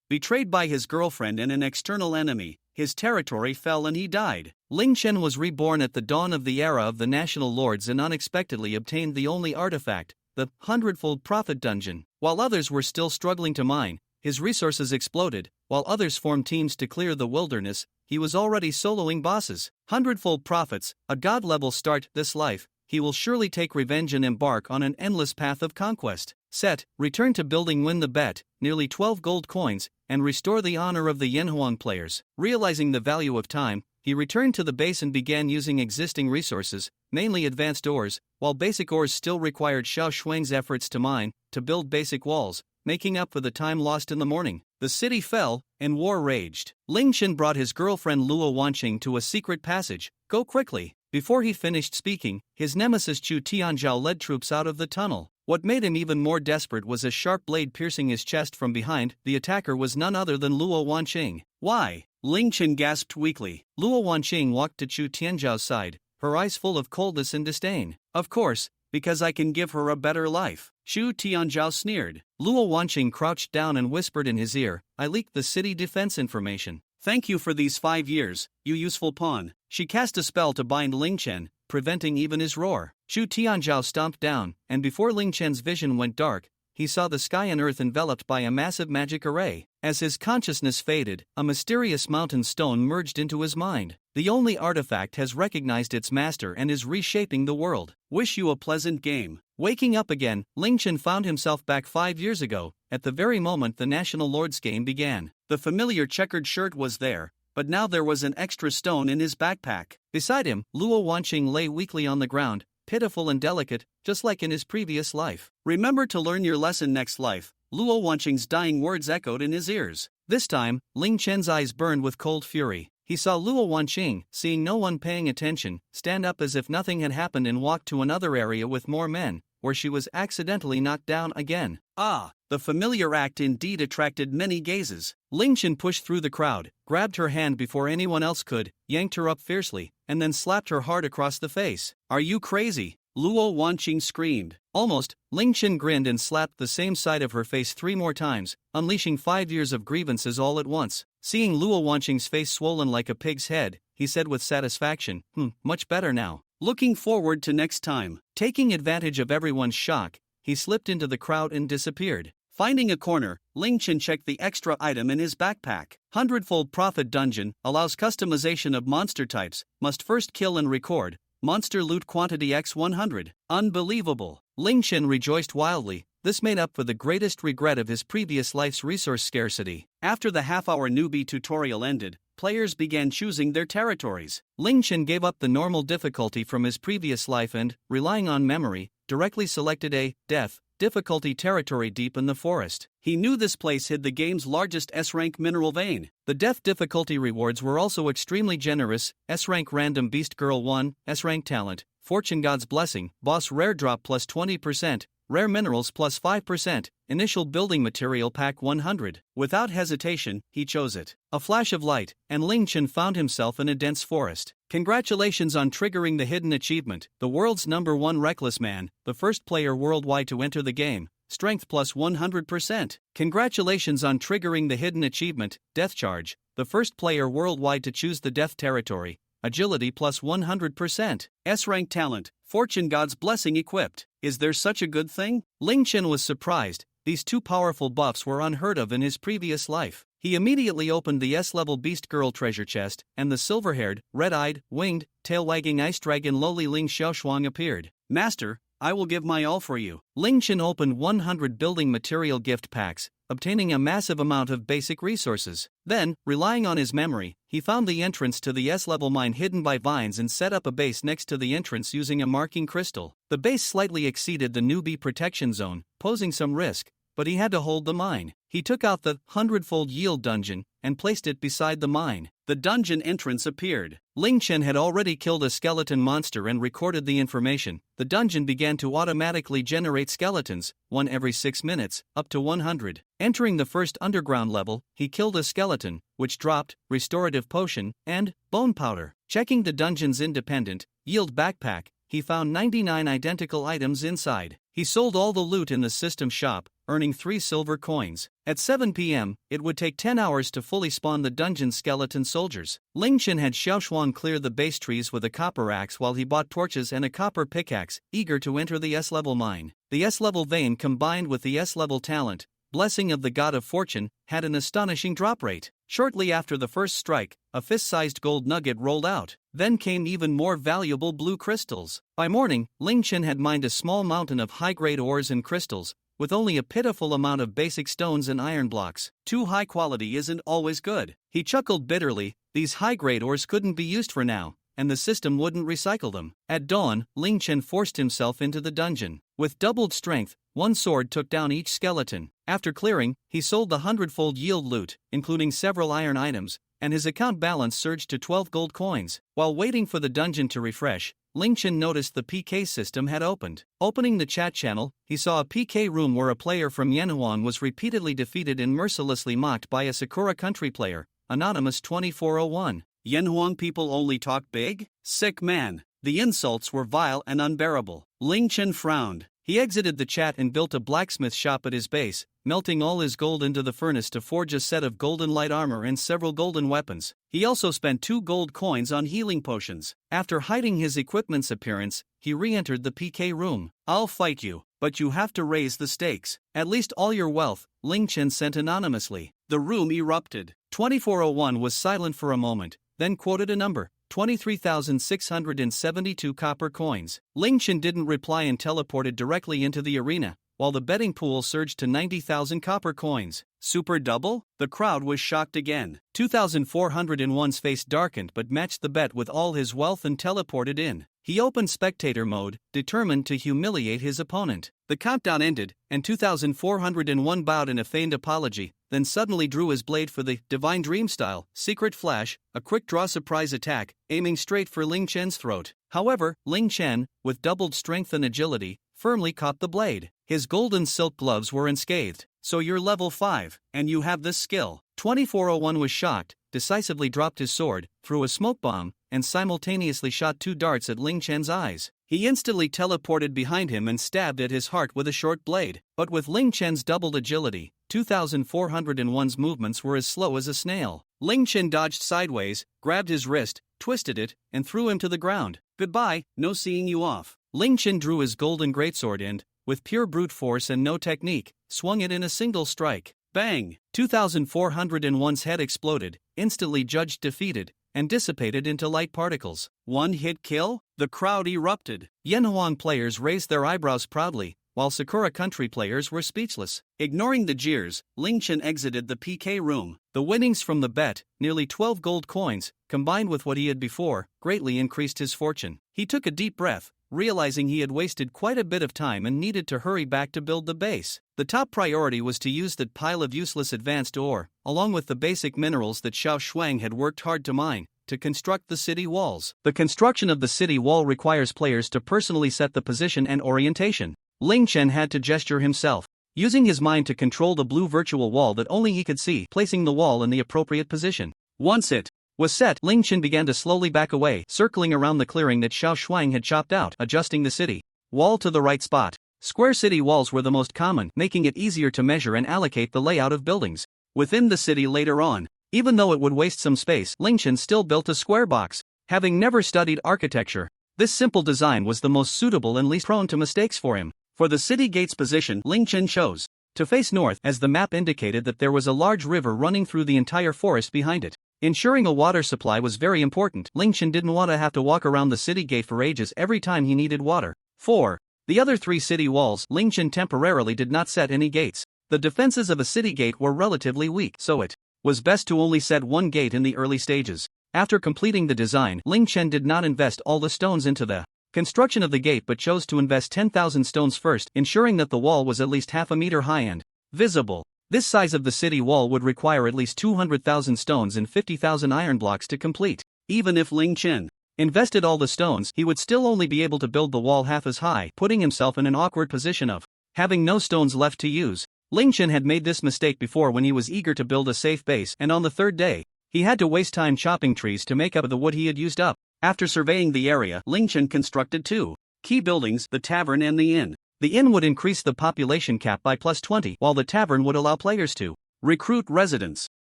Betrayed by his girlfriend and an external enemy, his territory fell and he died. Ling Chen was reborn at the dawn of the era of the National Lords and unexpectedly obtained the only artifact, the hundredfold profit dungeon. While others were still struggling to mine, his resources exploded. While others formed teams to clear the wilderness, he was already soloing bosses. Hundredfold profits, a god-level start. This life, he will surely take revenge and embark on an endless path of conquest. Set, return to building, win the bet, nearly 12 gold coins, and restore the honor of the Yanhuang players. Realizing the value of time, he returned to the base and began using existing resources, mainly advanced ores, while basic ores still required Xiao Shuang's efforts to mine, to build basic walls, making up for the time lost in the morning. The city fell, and war raged. Ling Chen brought his girlfriend Luo Wanqing to a secret passage. Go quickly. Before he finished speaking, his nemesis Chu Tianzhao led troops out of the tunnel. What made him even more desperate was a sharp blade piercing his chest from behind. The attacker was none other than Luo Wanqing. Why? Ling Chen gasped weakly. Luo Wanqing walked to Chu Tianzhao's side, her eyes full of coldness and disdain. Of course, because I can give her a better life. Chu Tianzhao sneered. Luo Wanqing crouched down and whispered in his ear, I leaked the city defense information. Thank you for these 5 years, you useful pawn. She cast a spell to bind Ling Chen, preventing even his roar. Chu Tianzhao stomped down, and before Ling Chen's vision went dark, he saw the sky and earth enveloped by a massive magic array. As his consciousness faded, a mysterious mountain stone merged into his mind. The only artifact has recognized its master and is reshaping the world. Wish you a pleasant game. Waking up again, Ling Chen found himself back 5 years ago, at the very moment the National Lords game began. The familiar checkered shirt was there, but now there was an extra stone in his backpack. Beside him, Luo Wanqing lay weakly on the ground, pitiful and delicate, just like in his previous life. Remember to learn your lesson next life. Luo Wanqing's dying words echoed in his ears. This time, Ling Chen's eyes burned with cold fury. He saw Luo Wanqing, seeing no one paying attention, stand up as if nothing had happened and walk to another area with more men, where she was accidentally knocked down again. Ah, the familiar act indeed attracted many gazes. Ling Chen pushed through the crowd, grabbed her hand before anyone else could, yanked her up fiercely, and then slapped her hard across the face. Are you crazy? Luo Wanqing screamed. Almost, Ling Chen grinned and slapped the same side of her face 3 more times, unleashing 5 years of grievances all at once. Seeing Luo Wanqing's face swollen like a pig's head, he said with satisfaction, much better now. Looking forward to next time. Taking advantage of everyone's shock, he slipped into the crowd and disappeared. Finding a corner, Ling Chen checked the extra item in his backpack. Hundredfold Profit Dungeon allows customization of monster types, must first kill and record. Monster loot quantity x 100. Unbelievable. Ling Chen rejoiced wildly. This made up for the greatest regret of his previous life's resource scarcity. After the half-hour newbie tutorial ended, players began choosing their territories. Ling Chen gave up the normal difficulty from his previous life and, relying on memory, directly selected a death difficulty territory deep in the forest. He knew this place hid the game's largest S-rank mineral vein. The death difficulty rewards were also extremely generous: S-rank random beast girl 1, S-rank talent, fortune god's blessing, boss rare drop plus 20%, rare minerals plus 5%, initial building material pack 100. Without hesitation, he chose it. A flash of light, and Ling Chen found himself in a dense forest. Congratulations on triggering the hidden achievement, the world's #1 reckless man, the first player worldwide to enter the game. Strength plus 100%. Congratulations on triggering the hidden achievement, Death Charge, the first player worldwide to choose the death territory. Agility plus 100%. S-rank talent, Fortune God's Blessing equipped. Is there such a good thing? Ling Chen was surprised. These 2 powerful buffs were unheard of in his previous life. He immediately opened the S-level Beast Girl treasure chest, and the silver-haired, red-eyed, winged, tail-wagging ice dragon lowly Ling Xiaoshuang appeared. Master, I will give my all for you. Ling Chen opened 100 building material gift packs, obtaining a massive amount of basic resources. Then, relying on his memory, he found the entrance to the S-level mine hidden by vines and set up a base next to the entrance using a marking crystal. The base slightly exceeded the newbie protection zone, posing some risk, but he had to hold the mine. He took out the hundredfold yield dungeon and placed it beside the mine. The dungeon entrance appeared. Ling Chen had already killed a skeleton monster and recorded the information. The dungeon began to automatically generate skeletons, 1 every 6 minutes, up to 100. Entering the first underground level, he killed a skeleton, which dropped restorative potion and bone powder. Checking the dungeon's independent yield backpack, he found 99 identical items inside. He sold all the loot in the system shop, earning 3 silver coins. At 7 p.m., it would take 10 hours to fully spawn the dungeon skeleton soldiers. Ling Chen had Xiaoshuang clear the base trees with a copper axe while he bought torches and a copper pickaxe, eager to enter the S-level mine. The S-level vein combined with the S-level talent, blessing of the god of fortune, had an astonishing drop rate. Shortly after the first strike, a fist-sized gold nugget rolled out. Then came even more valuable blue crystals. By morning, Ling Chen had mined a small mountain of high-grade ores and crystals, with only a pitiful amount of basic stones and iron blocks. Too high quality isn't always good. He chuckled bitterly, these high-grade ores couldn't be used for now, and the system wouldn't recycle them. At dawn, Ling Chen forced himself into the dungeon. With doubled strength, one sword took down each skeleton. After clearing, he sold the 100-fold yield loot, including several iron items, and his account balance surged to 12 gold coins. While waiting for the dungeon to refresh, Ling Chen noticed the PK system had opened. Opening the chat channel, he saw a PK room where a player from Yanhuan was repeatedly defeated and mercilessly mocked by a Sakura country player, Anonymous 2401. Yanhuan people only talk big? Sick man. The insults were vile and unbearable. Ling Chen frowned. He exited the chat and built a blacksmith shop at his base, melting all his gold into the furnace to forge a set of golden light armor and several golden weapons. He also spent 2 gold coins on healing potions. After hiding his equipment's appearance, he re-entered the PK room. I'll fight you, but you have to raise the stakes. At least all your wealth, Ling Chen sent anonymously. The room erupted. 2401 was silent for a moment, then quoted a number. 23,672 copper coins. Ling Chen didn't reply and teleported directly into the arena, while the betting pool surged to 90,000 copper coins. Super double? The crowd was shocked again. 2,401's face darkened but matched the bet with all his wealth and teleported in. He opened spectator mode, determined to humiliate his opponent. The countdown ended, and 2,401 bowed in a feigned apology, then suddenly drew his blade for the Divine Dream style, secret flash, a quick draw surprise attack, aiming straight for Ling Chen's throat. However, Ling Chen, with doubled strength and agility, firmly caught the blade. His golden silk gloves were unscathed. So you're level 5, and you have this skill. 2401 was shocked, decisively dropped his sword, threw a smoke bomb, and simultaneously shot 2 darts at Ling Chen's eyes. He instantly teleported behind him and stabbed at his heart with a short blade. But with Ling Chen's doubled agility, 2,401's movements were as slow as a snail. Ling Chen dodged sideways, grabbed his wrist, twisted it, and threw him to the ground. Goodbye, no seeing you off. Ling Chen drew his golden greatsword and, with pure brute force and no technique, swung it in a single strike. Bang! 2,401's head exploded, instantly judged defeated, and dissipated into light particles. One-hit kill? The crowd erupted. Yanhuan players raised their eyebrows proudly, while Sakura country players were speechless. Ignoring the jeers, Ling Chen exited the PK room. The winnings from the bet, nearly 12 gold coins, combined with what he had before, greatly increased his fortune. He took a deep breath, realizing he had wasted quite a bit of time and needed to hurry back to build the base. The top priority was to use that pile of useless advanced ore, along with the basic minerals that Xiao Shuang had worked hard to mine, to construct the city walls. The construction of the city wall requires players to personally set the position and orientation. Ling Chen had to gesture himself, using his mind to control the blue virtual wall that only he could see, placing the wall in the appropriate position. Once it was set, Ling Chen began to slowly back away, circling around the clearing that Xiao Shuang had chopped out, adjusting the city wall to the right spot. Square city walls were the most common, making it easier to measure and allocate the layout of buildings within the city later on. Even though it would waste some space, Ling Chen still built a square box. Having never studied architecture, this simple design was the most suitable and least prone to mistakes for him. For the city gate's position, Ling Chen chose to face north, as the map indicated that there was a large river running through the entire forest behind it. Ensuring a water supply was very important. Ling Chen didn't want to have to walk around the city gate for ages every time he needed water. 4. The other 3 city walls, Ling Chen temporarily did not set any gates. The defenses of a city gate were relatively weak, so it was best to only set 1 gate in the early stages. After completing the design, Ling Chen did not invest all the stones into the construction of the gate but chose to invest 10,000 stones first, ensuring that the wall was at least half a meter high and visible. This size of the city wall would require at least 200,000 stones and 50,000 iron blocks to complete. Even if Ling Chen invested all the stones, he would still only be able to build the wall half as high, putting himself in an awkward position of having no stones left to use. Ling Chen had made this mistake before when he was eager to build a safe base, and on the 3rd day, he had to waste time chopping trees to make up the wood he had used up. After surveying the area, Ling Chen constructed 2 Key buildings, the tavern and the inn. The inn would increase the population cap by +20, while the tavern would allow players to recruit residents.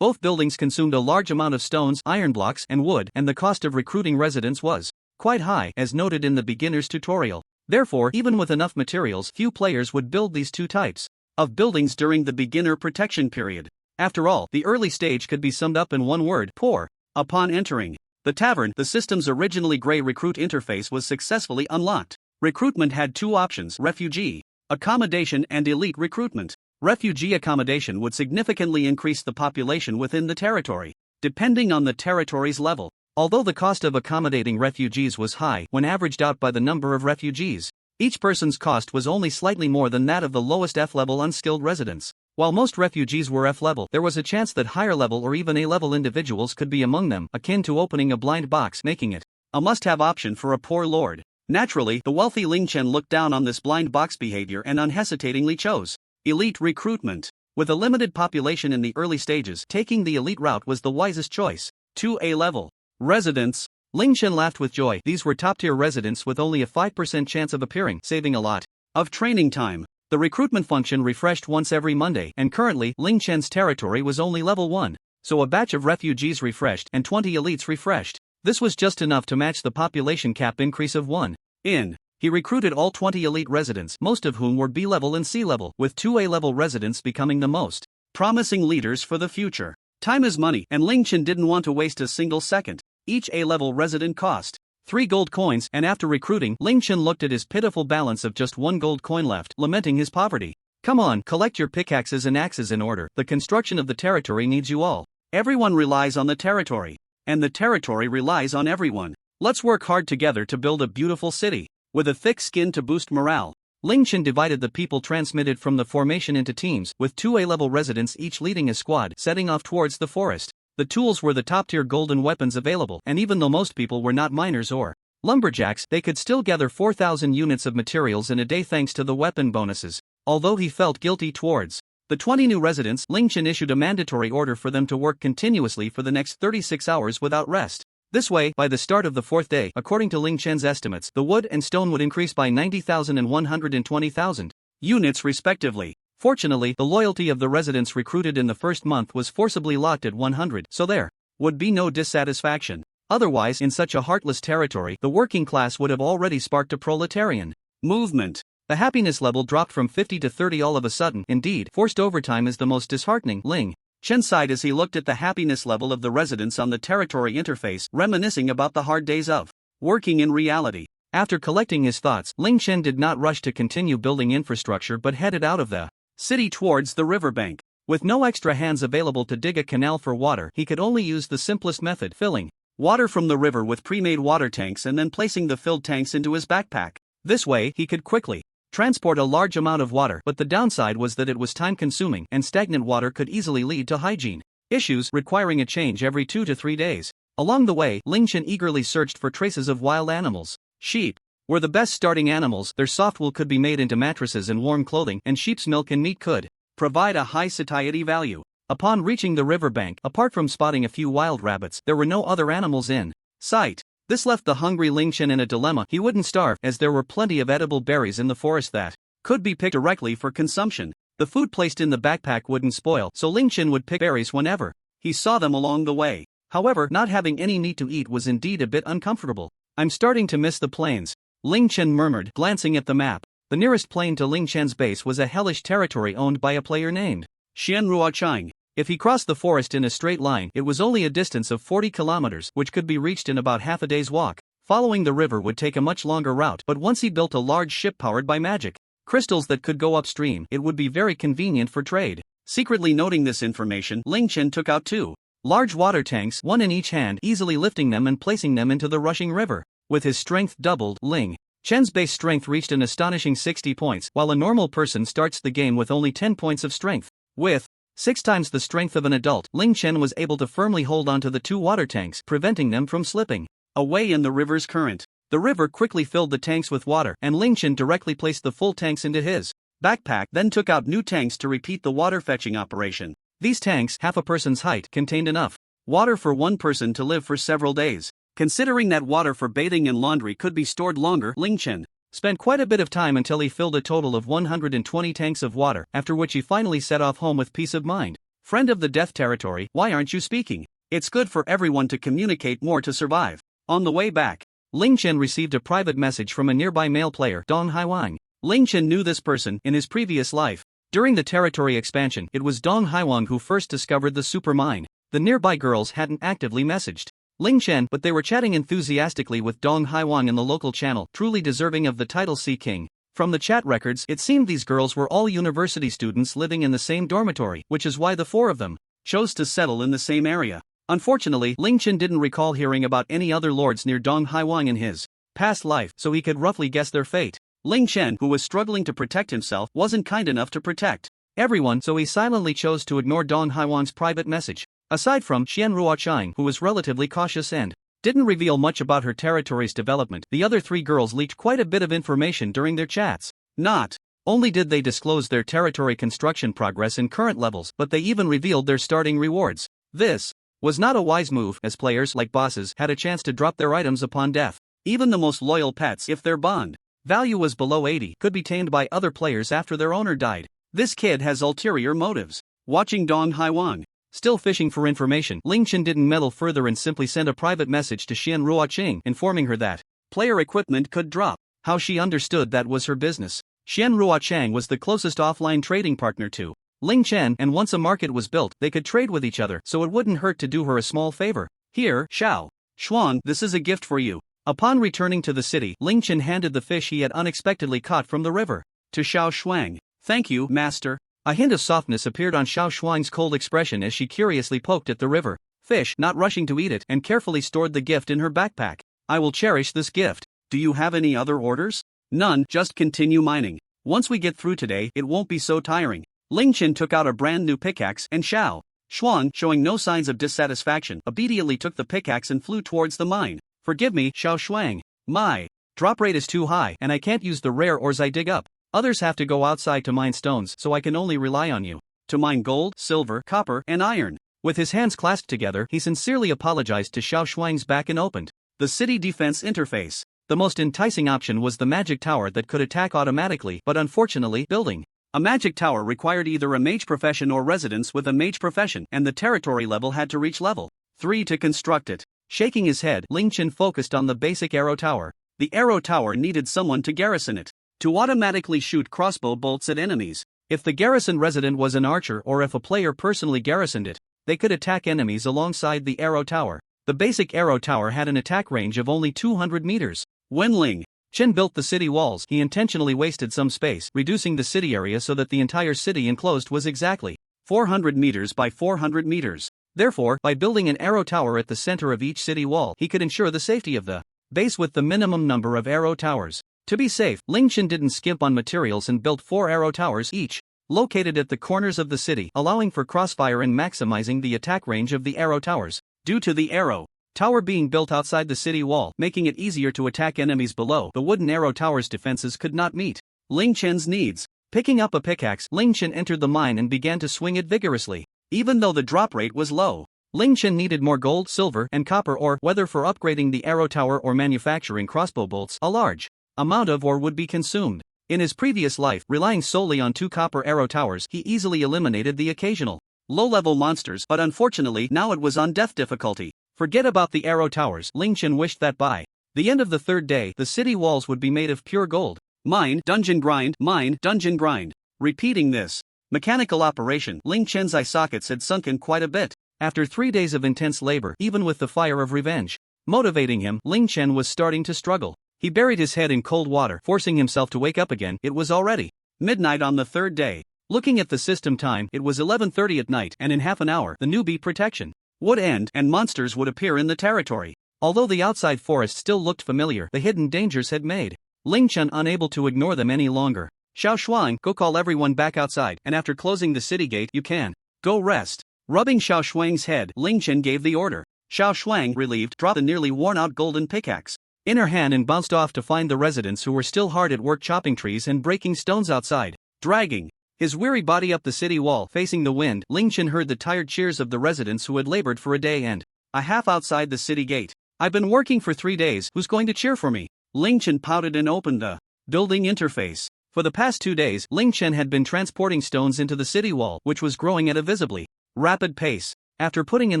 Both buildings consumed a large amount of stones, iron blocks, and wood, and the cost of recruiting residents was quite high, as noted in the beginner's tutorial. Therefore, even with enough materials, few players would build these two types of buildings during the beginner protection period. After all, the early stage could be summed up in one word: poor. Upon entering the tavern, the system's originally gray recruit interface was successfully unlocked. Recruitment had two options: refugee accommodation and elite recruitment. Refugee accommodation would significantly increase the population within the territory, depending on the territory's level. Although the cost of accommodating refugees was high when averaged out by the number of refugees, each person's cost was only slightly more than that of the lowest F-level unskilled residents. While most refugees were F-level, there was a chance that higher-level or even A-level individuals could be among them, akin to opening a blind box, making it a must-have option for a poor lord. Naturally, the wealthy Ling Chen looked down on this blind box behavior and unhesitatingly chose elite recruitment. With a limited population in the early stages, taking the elite route was the wisest choice. 2 A-level residents. Ling Chen laughed with joy. These were top-tier residents with only a 5% chance of appearing, saving a lot of training time. The recruitment function refreshed once every Monday, and currently, Ling Chen's territory was only level 1. So a batch of refugees refreshed and 20 elites refreshed. This was just enough to match the population cap increase of 1. He recruited all 20 elite residents, most of whom were B-level and C-level, with 2 A-level residents becoming the most promising leaders for the future. Time is money, and Ling Chen didn't want to waste a single second. Each A-level resident cost 3 gold coins, and after recruiting, Ling Chen looked at his pitiful balance of just 1 gold coin left, lamenting his poverty. Come on, collect your pickaxes and axes in order. The construction of the territory needs you all. Everyone relies on the territory, and the territory relies on everyone. Let's work hard together to build a beautiful city. With a thick skin to boost morale, Ling Chen divided the people transmitted from the formation into teams, with 2 A-level residents each leading a squad, setting off towards the forest. The tools were the top-tier golden weapons available, and even though most people were not miners or lumberjacks, they could still gather 4,000 units of materials in a day thanks to the weapon bonuses. Although he felt guilty towards the 20 new residents, Ling Chen issued a mandatory order for them to work continuously for the next 36 hours without rest. This way, by the start of the 4th day, according to Ling Chen's estimates, the wood and stone would increase by 90,000 and 120,000 units respectively. Fortunately, the loyalty of the residents recruited in the first month was forcibly locked at 100, so there would be no dissatisfaction. Otherwise, in such a heartless territory, the working class would have already sparked a proletarian movement. The happiness level dropped from 50 to 30 all of a sudden. Indeed, forced overtime is the most disheartening. Ling Chen sighed as he looked at the happiness level of the residents on the territory interface, reminiscing about the hard days of working in reality. After collecting his thoughts, Ling Chen did not rush to continue building infrastructure but headed out of the city towards the riverbank. With no extra hands available to dig a canal for water, he could only use the simplest method: filling water from the river with pre-made water tanks and then placing the filled tanks into his backpack. This way, he could quickly transport a large amount of water, but the downside was that it was time-consuming, and stagnant water could easily lead to hygiene issues, requiring a change every 2 to 3 days. Along the way, Ling Chen eagerly searched for traces of wild animals. Sheep were the best starting animals. Their soft wool could be made into mattresses and warm clothing, and sheep's milk and meat could provide a high satiety value. Upon reaching the riverbank, apart from spotting a few wild rabbits, there were no other animals in sight. This left the hungry Ling Chen in a dilemma. He wouldn't starve, as there were plenty of edible berries in the forest that could be picked directly for consumption. The food placed in the backpack wouldn't spoil, so Ling Chen would pick berries whenever he saw them along the way. However, not having any meat to eat was indeed a bit uncomfortable. I'm starting to miss the plains, Ling Chen murmured, glancing at the map. The nearest plain to Ling Chen's base was a hellish territory owned by a player named Xian Ruochang. If he crossed the forest in a straight line, it was only a distance of 40 kilometers, which could be reached in about half a day's walk. Following the river would take a much longer route, but once he built a large ship powered by magic crystals that could go upstream, it would be very convenient for trade. Secretly noting this information, Ling Chen took out 2 large water tanks, one in each hand, easily lifting them and placing them into the rushing river. With his strength doubled, Ling Chen's base strength reached an astonishing 60 points, while a normal person starts the game with only 10 points of strength. With 6 times the strength of an adult, Ling Chen was able to firmly hold onto the 2 water tanks, preventing them from slipping away in the river's current. The river quickly filled the tanks with water, and Ling Chen directly placed the full tanks into his backpack, then took out new tanks to repeat the water fetching operation. These tanks, half a person's height, contained enough water for one person to live for several days. Considering that water for bathing and laundry could be stored longer, Ling Chen Spent quite a bit of time until he filled a total of 120 tanks of water, after which he finally set off home with peace of mind. Friend of the death territory, why aren't you speaking? It's good for everyone to communicate more to survive. On the way back, Ling Chen received a private message from a nearby male player, Dong Haiwang. Ling Chen knew this person in his previous life. During the territory expansion, it was Dong Haiwang who first discovered the super mine. The nearby girls hadn't actively messaged Ling Chen, but they were chatting enthusiastically with Dong Haiwang in the local channel, truly deserving of the title Sea King. From the chat records, it seemed these girls were all university students living in the same dormitory, which is why the four of them chose to settle in the same area. Unfortunately, Ling Chen didn't recall hearing about any other lords near Dong Haiwang in his past life, so he could roughly guess their fate. Ling Chen, who was struggling to protect himself, wasn't kind enough to protect everyone, so he silently chose to ignore Dong Haiwang's private message. Aside from Xian Ruochang, who was relatively cautious and didn't reveal much about her territory's development, the other three girls leaked quite a bit of information during their chats. Not only did they disclose their territory construction progress in current levels, but they even revealed their starting rewards. This was not a wise move, as players, like bosses, had a chance to drop their items upon death. Even the most loyal pets, if their bond value was below 80, could be tamed by other players after their owner died. This kid has ulterior motives. Watching Dong Haiwang still fishing for information, Ling Chen didn't meddle further and simply sent a private message to Xian Ruochang informing her that player equipment could drop. How she understood that was her business. Xian Ruochang was the closest offline trading partner to Ling Chen, and once a market was built, they could trade with each other, so it wouldn't hurt to do her a small favor. Here, Xiao Xuan, this is a gift for you. Upon returning to the city, Ling Chen handed the fish he had unexpectedly caught from the river to Xiao Shuang. Thank you, master. A hint of softness appeared on Xiao Shuang's cold expression as she curiously poked at the river fish, not rushing to eat it, and carefully stored the gift in her backpack. I will cherish this gift. Do you have any other orders? None, just continue mining. Once we get through today, it won't be so tiring. Ling Chen took out a brand new pickaxe, and Xiao Shuang, showing no signs of dissatisfaction, obediently took the pickaxe and flew towards the mine. Forgive me, Xiao Shuang. My drop rate is too high, and I can't use the rare ores I dig up. Others have to go outside to mine stones, so I can only rely on you to mine gold, silver, copper, and iron. With his hands clasped together, he sincerely apologized to Xiao Shuang's back and opened the city defense interface. The most enticing option was the magic tower that could attack automatically, but unfortunately, building a magic tower required either a mage profession or residence with a mage profession, and the territory level had to reach level 3 to construct it. Shaking his head, Ling Chen focused on the basic arrow tower. The arrow tower needed someone to garrison it, to automatically shoot crossbow bolts at enemies. If the garrison resident was an archer or if a player personally garrisoned it, they could attack enemies alongside the arrow tower. The basic arrow tower had an attack range of only 200 meters. When Ling Chen built the city walls, he intentionally wasted some space, reducing the city area so that the entire city enclosed was exactly 400 meters by 400 meters. Therefore, by building an arrow tower at the center of each city wall, he could ensure the safety of the base with the minimum number of arrow towers. To be safe, Ling Chen didn't skimp on materials and built 4 arrow towers each, located at the corners of the city, allowing for crossfire and maximizing the attack range of the arrow towers. Due to the arrow tower being built outside the city wall, making it easier to attack enemies below, the wooden arrow tower's defenses could not meet Ling Chen's needs. Picking up a pickaxe, Ling Chen entered the mine and began to swing it vigorously. Even though the drop rate was low, Ling Chen needed more gold, silver, and copper ore, whether for upgrading the arrow tower or manufacturing crossbow bolts. A large amount of ore would be consumed. In his previous life, relying solely on 2 copper arrow towers, he easily eliminated the occasional low-level monsters, but unfortunately now it was on death difficulty. Forget about the arrow towers. Ling Chen wished that by the end of the 3rd day, the city walls would be made of pure gold. Mine, dungeon grind, mine, dungeon grind. Repeating this mechanical operation, Ling Chen's eye sockets had sunken quite a bit. After 3 days of intense labor, even with the fire of revenge motivating him, Ling Chen was starting to struggle. He buried his head in cold water, forcing himself to wake up again. It was already midnight on the 3rd day. Looking at the system time, it was 11:30 at night, and in half an hour, the newbie protection would end and monsters would appear in the territory. Although the outside forest still looked familiar, the hidden dangers had made Ling Chen unable to ignore them any longer. Xiao Shuang, go call everyone back outside, and after closing the city gate, you can go rest. Rubbing Xiao Shuang's head, Ling Chen gave the order. Xiao Shuang, relieved, dropped the nearly worn-out golden pickaxe in her hand and bounced off to find the residents who were still hard at work chopping trees and breaking stones outside. Dragging his weary body up the city wall, facing the wind, Ling Chen heard the tired cheers of the residents who had labored for a day and a half outside the city gate. I've been working for 3 days, who's going to cheer for me? Ling Chen pouted and opened the Building interface. For the past 2 days, Ling Chen had been transporting stones into the city wall, which was growing at a visibly rapid pace. After putting in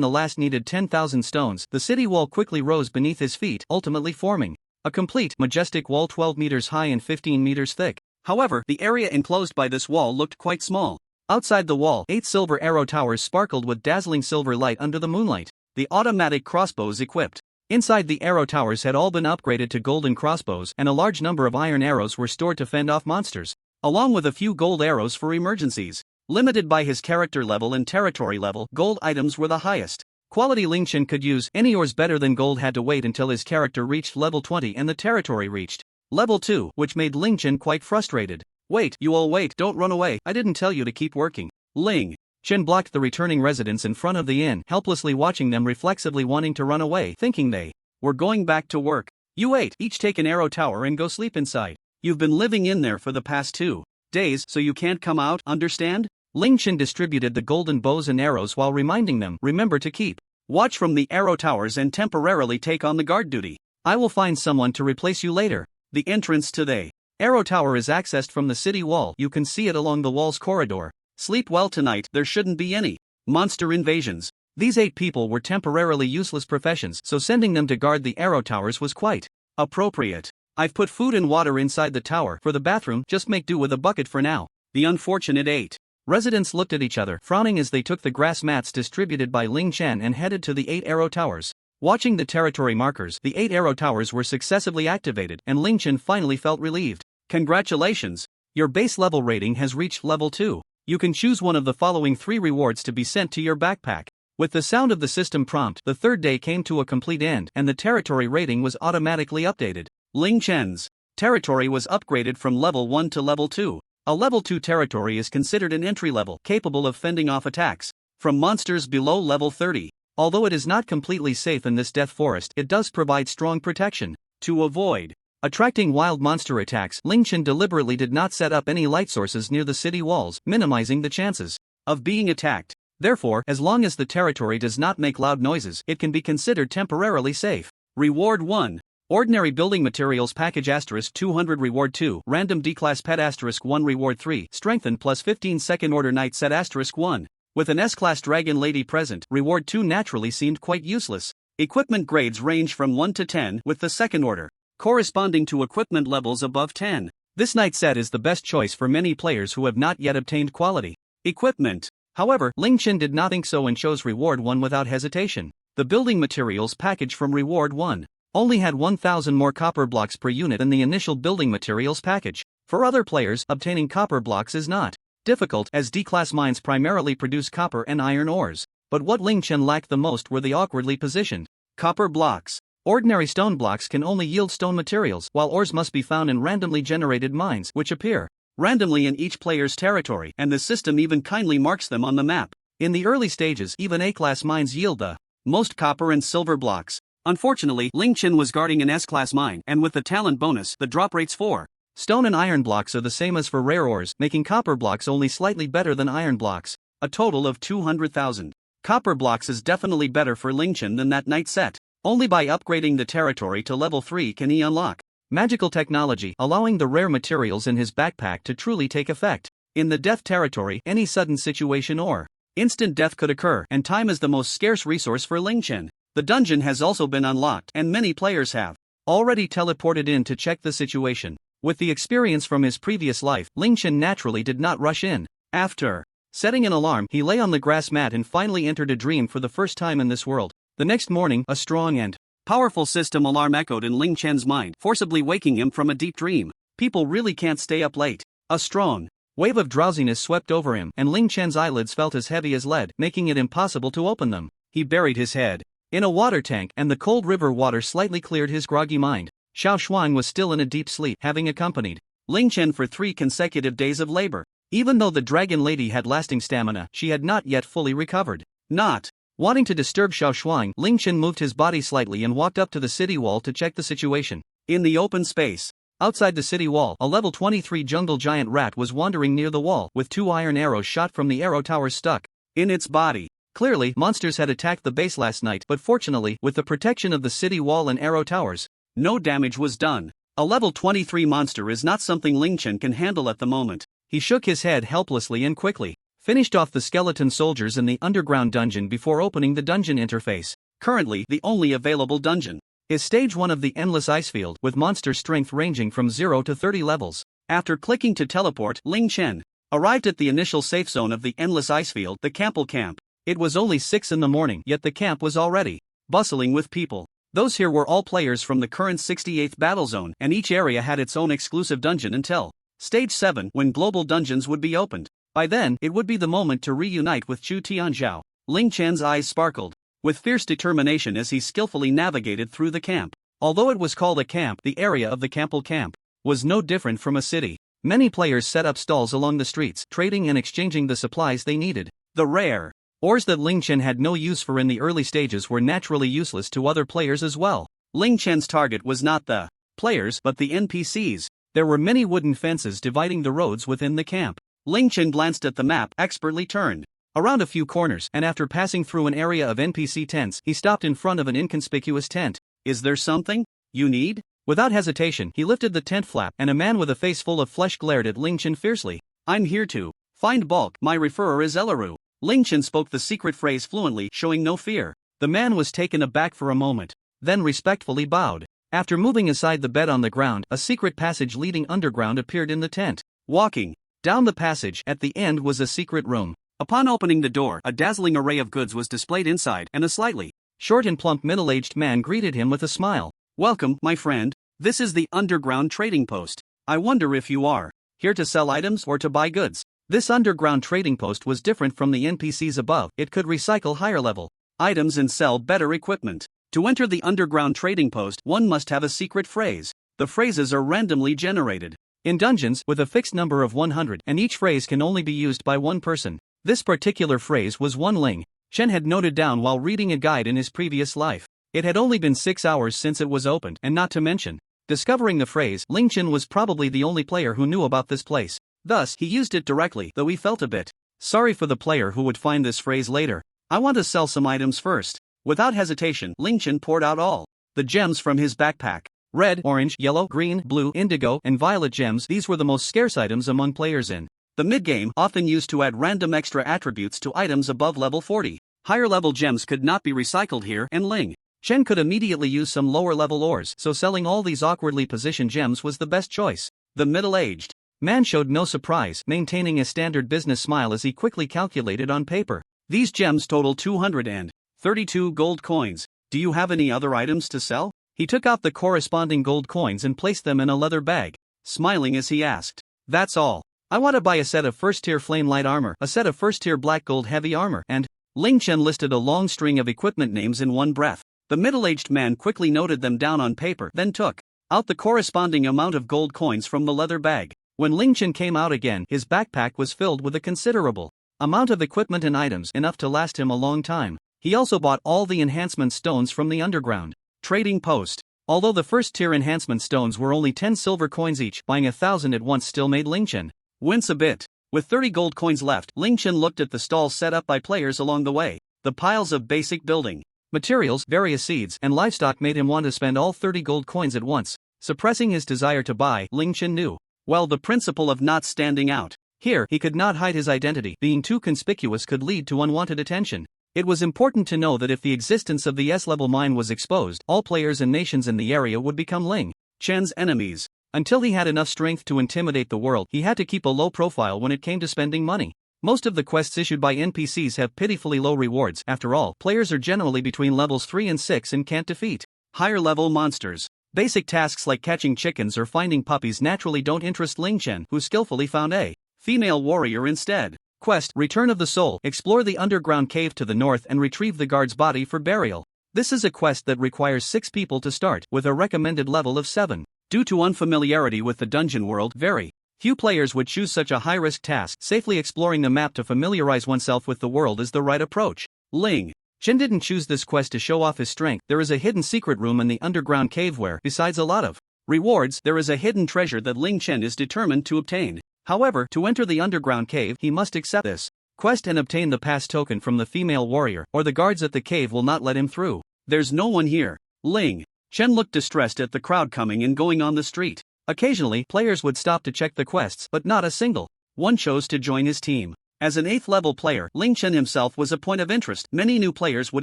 the last needed 10,000 stones, the city wall quickly rose beneath his feet, ultimately forming a complete, majestic wall 12 meters high and 15 meters thick. However, the area enclosed by this wall looked quite small. Outside the wall, 8 silver arrow towers sparkled with dazzling silver light under the moonlight. The automatic crossbows equipped inside the arrow towers had all been upgraded to golden crossbows, and a large number of iron arrows were stored to fend off monsters, along with a few gold arrows for emergencies. Limited by his character level and territory level, gold items were the highest quality Ling Chen could use. Any ores better than gold had to wait until his character reached level 20 and the territory reached level 2, which made Ling Chen quite frustrated. Wait, you all wait, don't run away, I didn't tell you to keep working. Ling Chen blocked the returning residents in front of the inn, helplessly watching them reflexively wanting to run away, thinking they were going back to work. You wait, each take an arrow tower and go sleep inside. You've been living in there for the past 2 days, so you can't come out, understand? Ling Chen distributed the golden bows and arrows while reminding them, remember to keep watch from the arrow towers and temporarily take on the guard duty. I will find someone to replace you later. The entrance to the arrow tower is accessed from the city wall. You can see it along the wall's corridor. Sleep well tonight, there shouldn't be any monster invasions. These 8 people were temporarily useless professions, so sending them to guard the arrow towers was quite appropriate. I've put food and water inside the tower. For the bathroom, just make do with a bucket for now. The unfortunate 8 residents looked at each other, frowning as they took the grass mats distributed by Ling Chen and headed to the 8 arrow towers. Watching the territory markers, the 8 arrow towers were successively activated, and Ling Chen finally felt relieved. Congratulations! Your base level rating has reached level 2. You can choose one of the following 3 rewards to be sent to your backpack. With the sound of the system prompt, the 3rd day came to a complete end, and the territory rating was automatically updated. Ling Chen's territory was upgraded from level 1 to level 2. A level 2 territory is considered an entry level, capable of fending off attacks from monsters below level 30. Although it is not completely safe in this death forest, it does provide strong protection. To avoid attracting wild monster attacks, Ling Chen deliberately did not set up any light sources near the city walls, minimizing the chances of being attacked. Therefore, as long as the territory does not make loud noises, it can be considered temporarily safe. Reward 1. Ordinary Building Materials Package * 200 Reward 2. Random D-Class Pet * 1 Reward 3. Strengthened plus 15 Second Order Knight Set * 1. With an S-Class Dragon Lady present, Reward 2 naturally seemed quite useless. Equipment grades range from 1 to 10, with the second order corresponding to equipment levels above 10. This knight set is the best choice for many players who have not yet obtained quality equipment. However, Ling Chen did not think so and chose Reward 1 without hesitation. The building materials package from Reward 1 only had 1,000 more copper blocks per unit than the initial building materials package. For other players, obtaining copper blocks is not difficult, as D-class mines primarily produce copper and iron ores. But what Ling Chen lacked the most were the awkwardly positioned copper blocks. Ordinary stone blocks can only yield stone materials, while ores must be found in randomly generated mines, which appear randomly in each player's territory, and the system even kindly marks them on the map. In the early stages, even A-class mines yield the most copper and silver blocks. Unfortunately, Ling Chen was guarding an S-class mine, and with the talent bonus, the drop rates for stone and iron blocks are the same as for rare ores, making copper blocks only slightly better than iron blocks. A total of 200,000 copper blocks is definitely better for Ling Chen than that knight set. Only by upgrading the territory to level 3 can he unlock magical technology, allowing the rare materials in his backpack to truly take effect. In the death territory, any sudden situation or instant death could occur, and time is the most scarce resource for Ling Chen. The dungeon has also been unlocked, and many players have already teleported in to check the situation. With the experience from his previous life, Ling Chen naturally did not rush in. After setting an alarm, he lay on the grass mat and finally entered a dream for the first time in this world. The next morning, a strong and powerful system alarm echoed in Ling Chen's mind, forcibly waking him from a deep dream. People really can't stay up late. A strong wave of drowsiness swept over him, and Ling Chen's eyelids felt as heavy as lead, making it impossible to open them. He buried his head in a water tank, and the cold river water slightly cleared his groggy mind. Xiao Shuang was still in a deep sleep, having accompanied Ling Chen for 3 consecutive days of labor. Even though the dragon lady had lasting stamina, she had not yet fully recovered. Not wanting to disturb Xiao Shuang, Ling Chen moved his body slightly and walked up to the city wall to check the situation. In the open space outside the city wall, a level 23 jungle giant rat was wandering near the wall, with 2 iron arrows shot from the arrow towers stuck in its body. Clearly, monsters had attacked the base last night, but fortunately, with the protection of the city wall and arrow towers, no damage was done. A level 23 monster is not something Ling Chen can handle at the moment. He shook his head helplessly and quickly finished off the skeleton soldiers in the underground dungeon before opening the dungeon interface. Currently, the only available dungeon is Stage 1 of the Endless Icefield, with monster strength ranging from 0 to 30 levels. After clicking to teleport, Ling Chen arrived at the initial safe zone of the Endless Icefield, the Cample Camp. It was only 6 in the morning, yet the camp was already bustling with people. Those here were all players from the current 68th battle zone, and each area had its own exclusive dungeon until Stage 7, when global dungeons would be opened. By then, it would be the moment to reunite with Chu Tianzhao. Ling Chen's eyes sparkled with fierce determination as he skillfully navigated through the camp. Although it was called a camp, the area of the Cample Camp was no different from a city. Many players set up stalls along the streets, trading and exchanging the supplies they needed. The rare ores that Ling Chen had no use for in the early stages were naturally useless to other players as well. Ling Chen's target was not the players but the NPCs. There were many wooden fences dividing the roads within the camp. Ling Chen glanced at the map, expertly turned around a few corners, and after passing through an area of NPC tents, he stopped in front of an inconspicuous tent. "Is there something you need?" Without hesitation, he lifted the tent flap, and a man with a face full of flesh glared at Ling Chen fiercely. "I'm here to find bulk. My referrer is Elaru." Ling Chen spoke the secret phrase fluently, showing no fear. The man was taken aback for a moment, then respectfully bowed. After moving aside the bed on the ground, a secret passage leading underground appeared in the tent. Walking down the passage, at the end was a secret room. Upon opening the door, a dazzling array of goods was displayed inside, and a slightly short and plump middle-aged man greeted him with a smile. "Welcome, my friend. This is the underground trading post. I wonder if you are here to sell items or to buy goods." This underground trading post was different from the NPCs above. It could recycle higher-level items and sell better equipment. To enter the underground trading post, one must have a secret phrase. The phrases are randomly generated in dungeons with a fixed number of 100, and each phrase can only be used by one person. This particular phrase was one Ling Chen had noted down while reading a guide in his previous life. It had only been 6 hours since it was opened, and not to mention discovering the phrase, Ling Chen was probably the only player who knew about this place. Thus, he used it directly, though he felt a bit sorry for the player who would find this phrase later. "I want to sell some items first." Without hesitation, Ling Chen poured out all the gems from his backpack. Red, orange, yellow, green, blue, indigo, and violet gems. These were the most scarce items among players in the mid-game, often used to add random extra attributes to items above level 40. Higher-level gems could not be recycled here, and Ling Chen could immediately use some lower-level ores, so selling all these awkwardly positioned gems was the best choice. The middle-aged man showed no surprise, maintaining a standard business smile as he quickly calculated on paper. "These gems total 232 gold coins. Do you have any other items to sell?" He took out the corresponding gold coins and placed them in a leather bag, smiling as he asked. "That's all. I want to buy a set of first-tier flame light armor, a set of first-tier black gold heavy armor, and..." Ling Chen listed a long string of equipment names in one breath. The middle-aged man quickly noted them down on paper, then took out the corresponding amount of gold coins from the leather bag. When Ling Chen came out again, his backpack was filled with a considerable amount of equipment and items, enough to last him a long time. He also bought all the enhancement stones from the underground trading post. Although the first-tier enhancement stones were only 10 silver coins each, buying 1,000 at once still made Ling Chen wince a bit. With 30 gold coins left, Ling Chen looked at the stalls set up by players along the way. The piles of basic building materials, various seeds, and livestock made him want to spend all 30 gold coins at once. Suppressing his desire to buy, Ling Chen knew well the principle of not standing out. Here, he could not hide his identity. Being too conspicuous could lead to unwanted attention. It was important to know that if the existence of the S-level mine was exposed, all players and nations in the area would become Ling Chen's enemies. Until he had enough strength to intimidate the world, he had to keep a low profile when it came to spending money. Most of the quests issued by NPCs have pitifully low rewards. After all, players are generally between levels 3 and 6 and can't defeat higher-level monsters. Basic tasks like catching chickens or finding puppies naturally don't interest Ling Chen, who skillfully found a female warrior instead. Quest: Return of the Soul. Explore the underground cave to the north and retrieve the guard's body for burial. This is a quest that requires 6 people to start, with a recommended level of 7. Due to unfamiliarity with the dungeon world, very few players would choose such a high-risk task. Safely exploring the map to familiarize oneself with the world is the right approach. Ling Chen didn't choose this quest to show off his strength. There is a hidden secret room in the underground cave where, besides a lot of rewards, there is a hidden treasure that Ling Chen is determined to obtain. However, to enter the underground cave, he must accept this quest and obtain the pass token from the female warrior, or the guards at the cave will not let him through. There's no one here. Ling Chen looked distressed at the crowd coming and going on the street. Occasionally, players would stop to check the quests, but not a single one chose to join his team. As an 8th level player, Ling Chen himself was a point of interest. Many new players would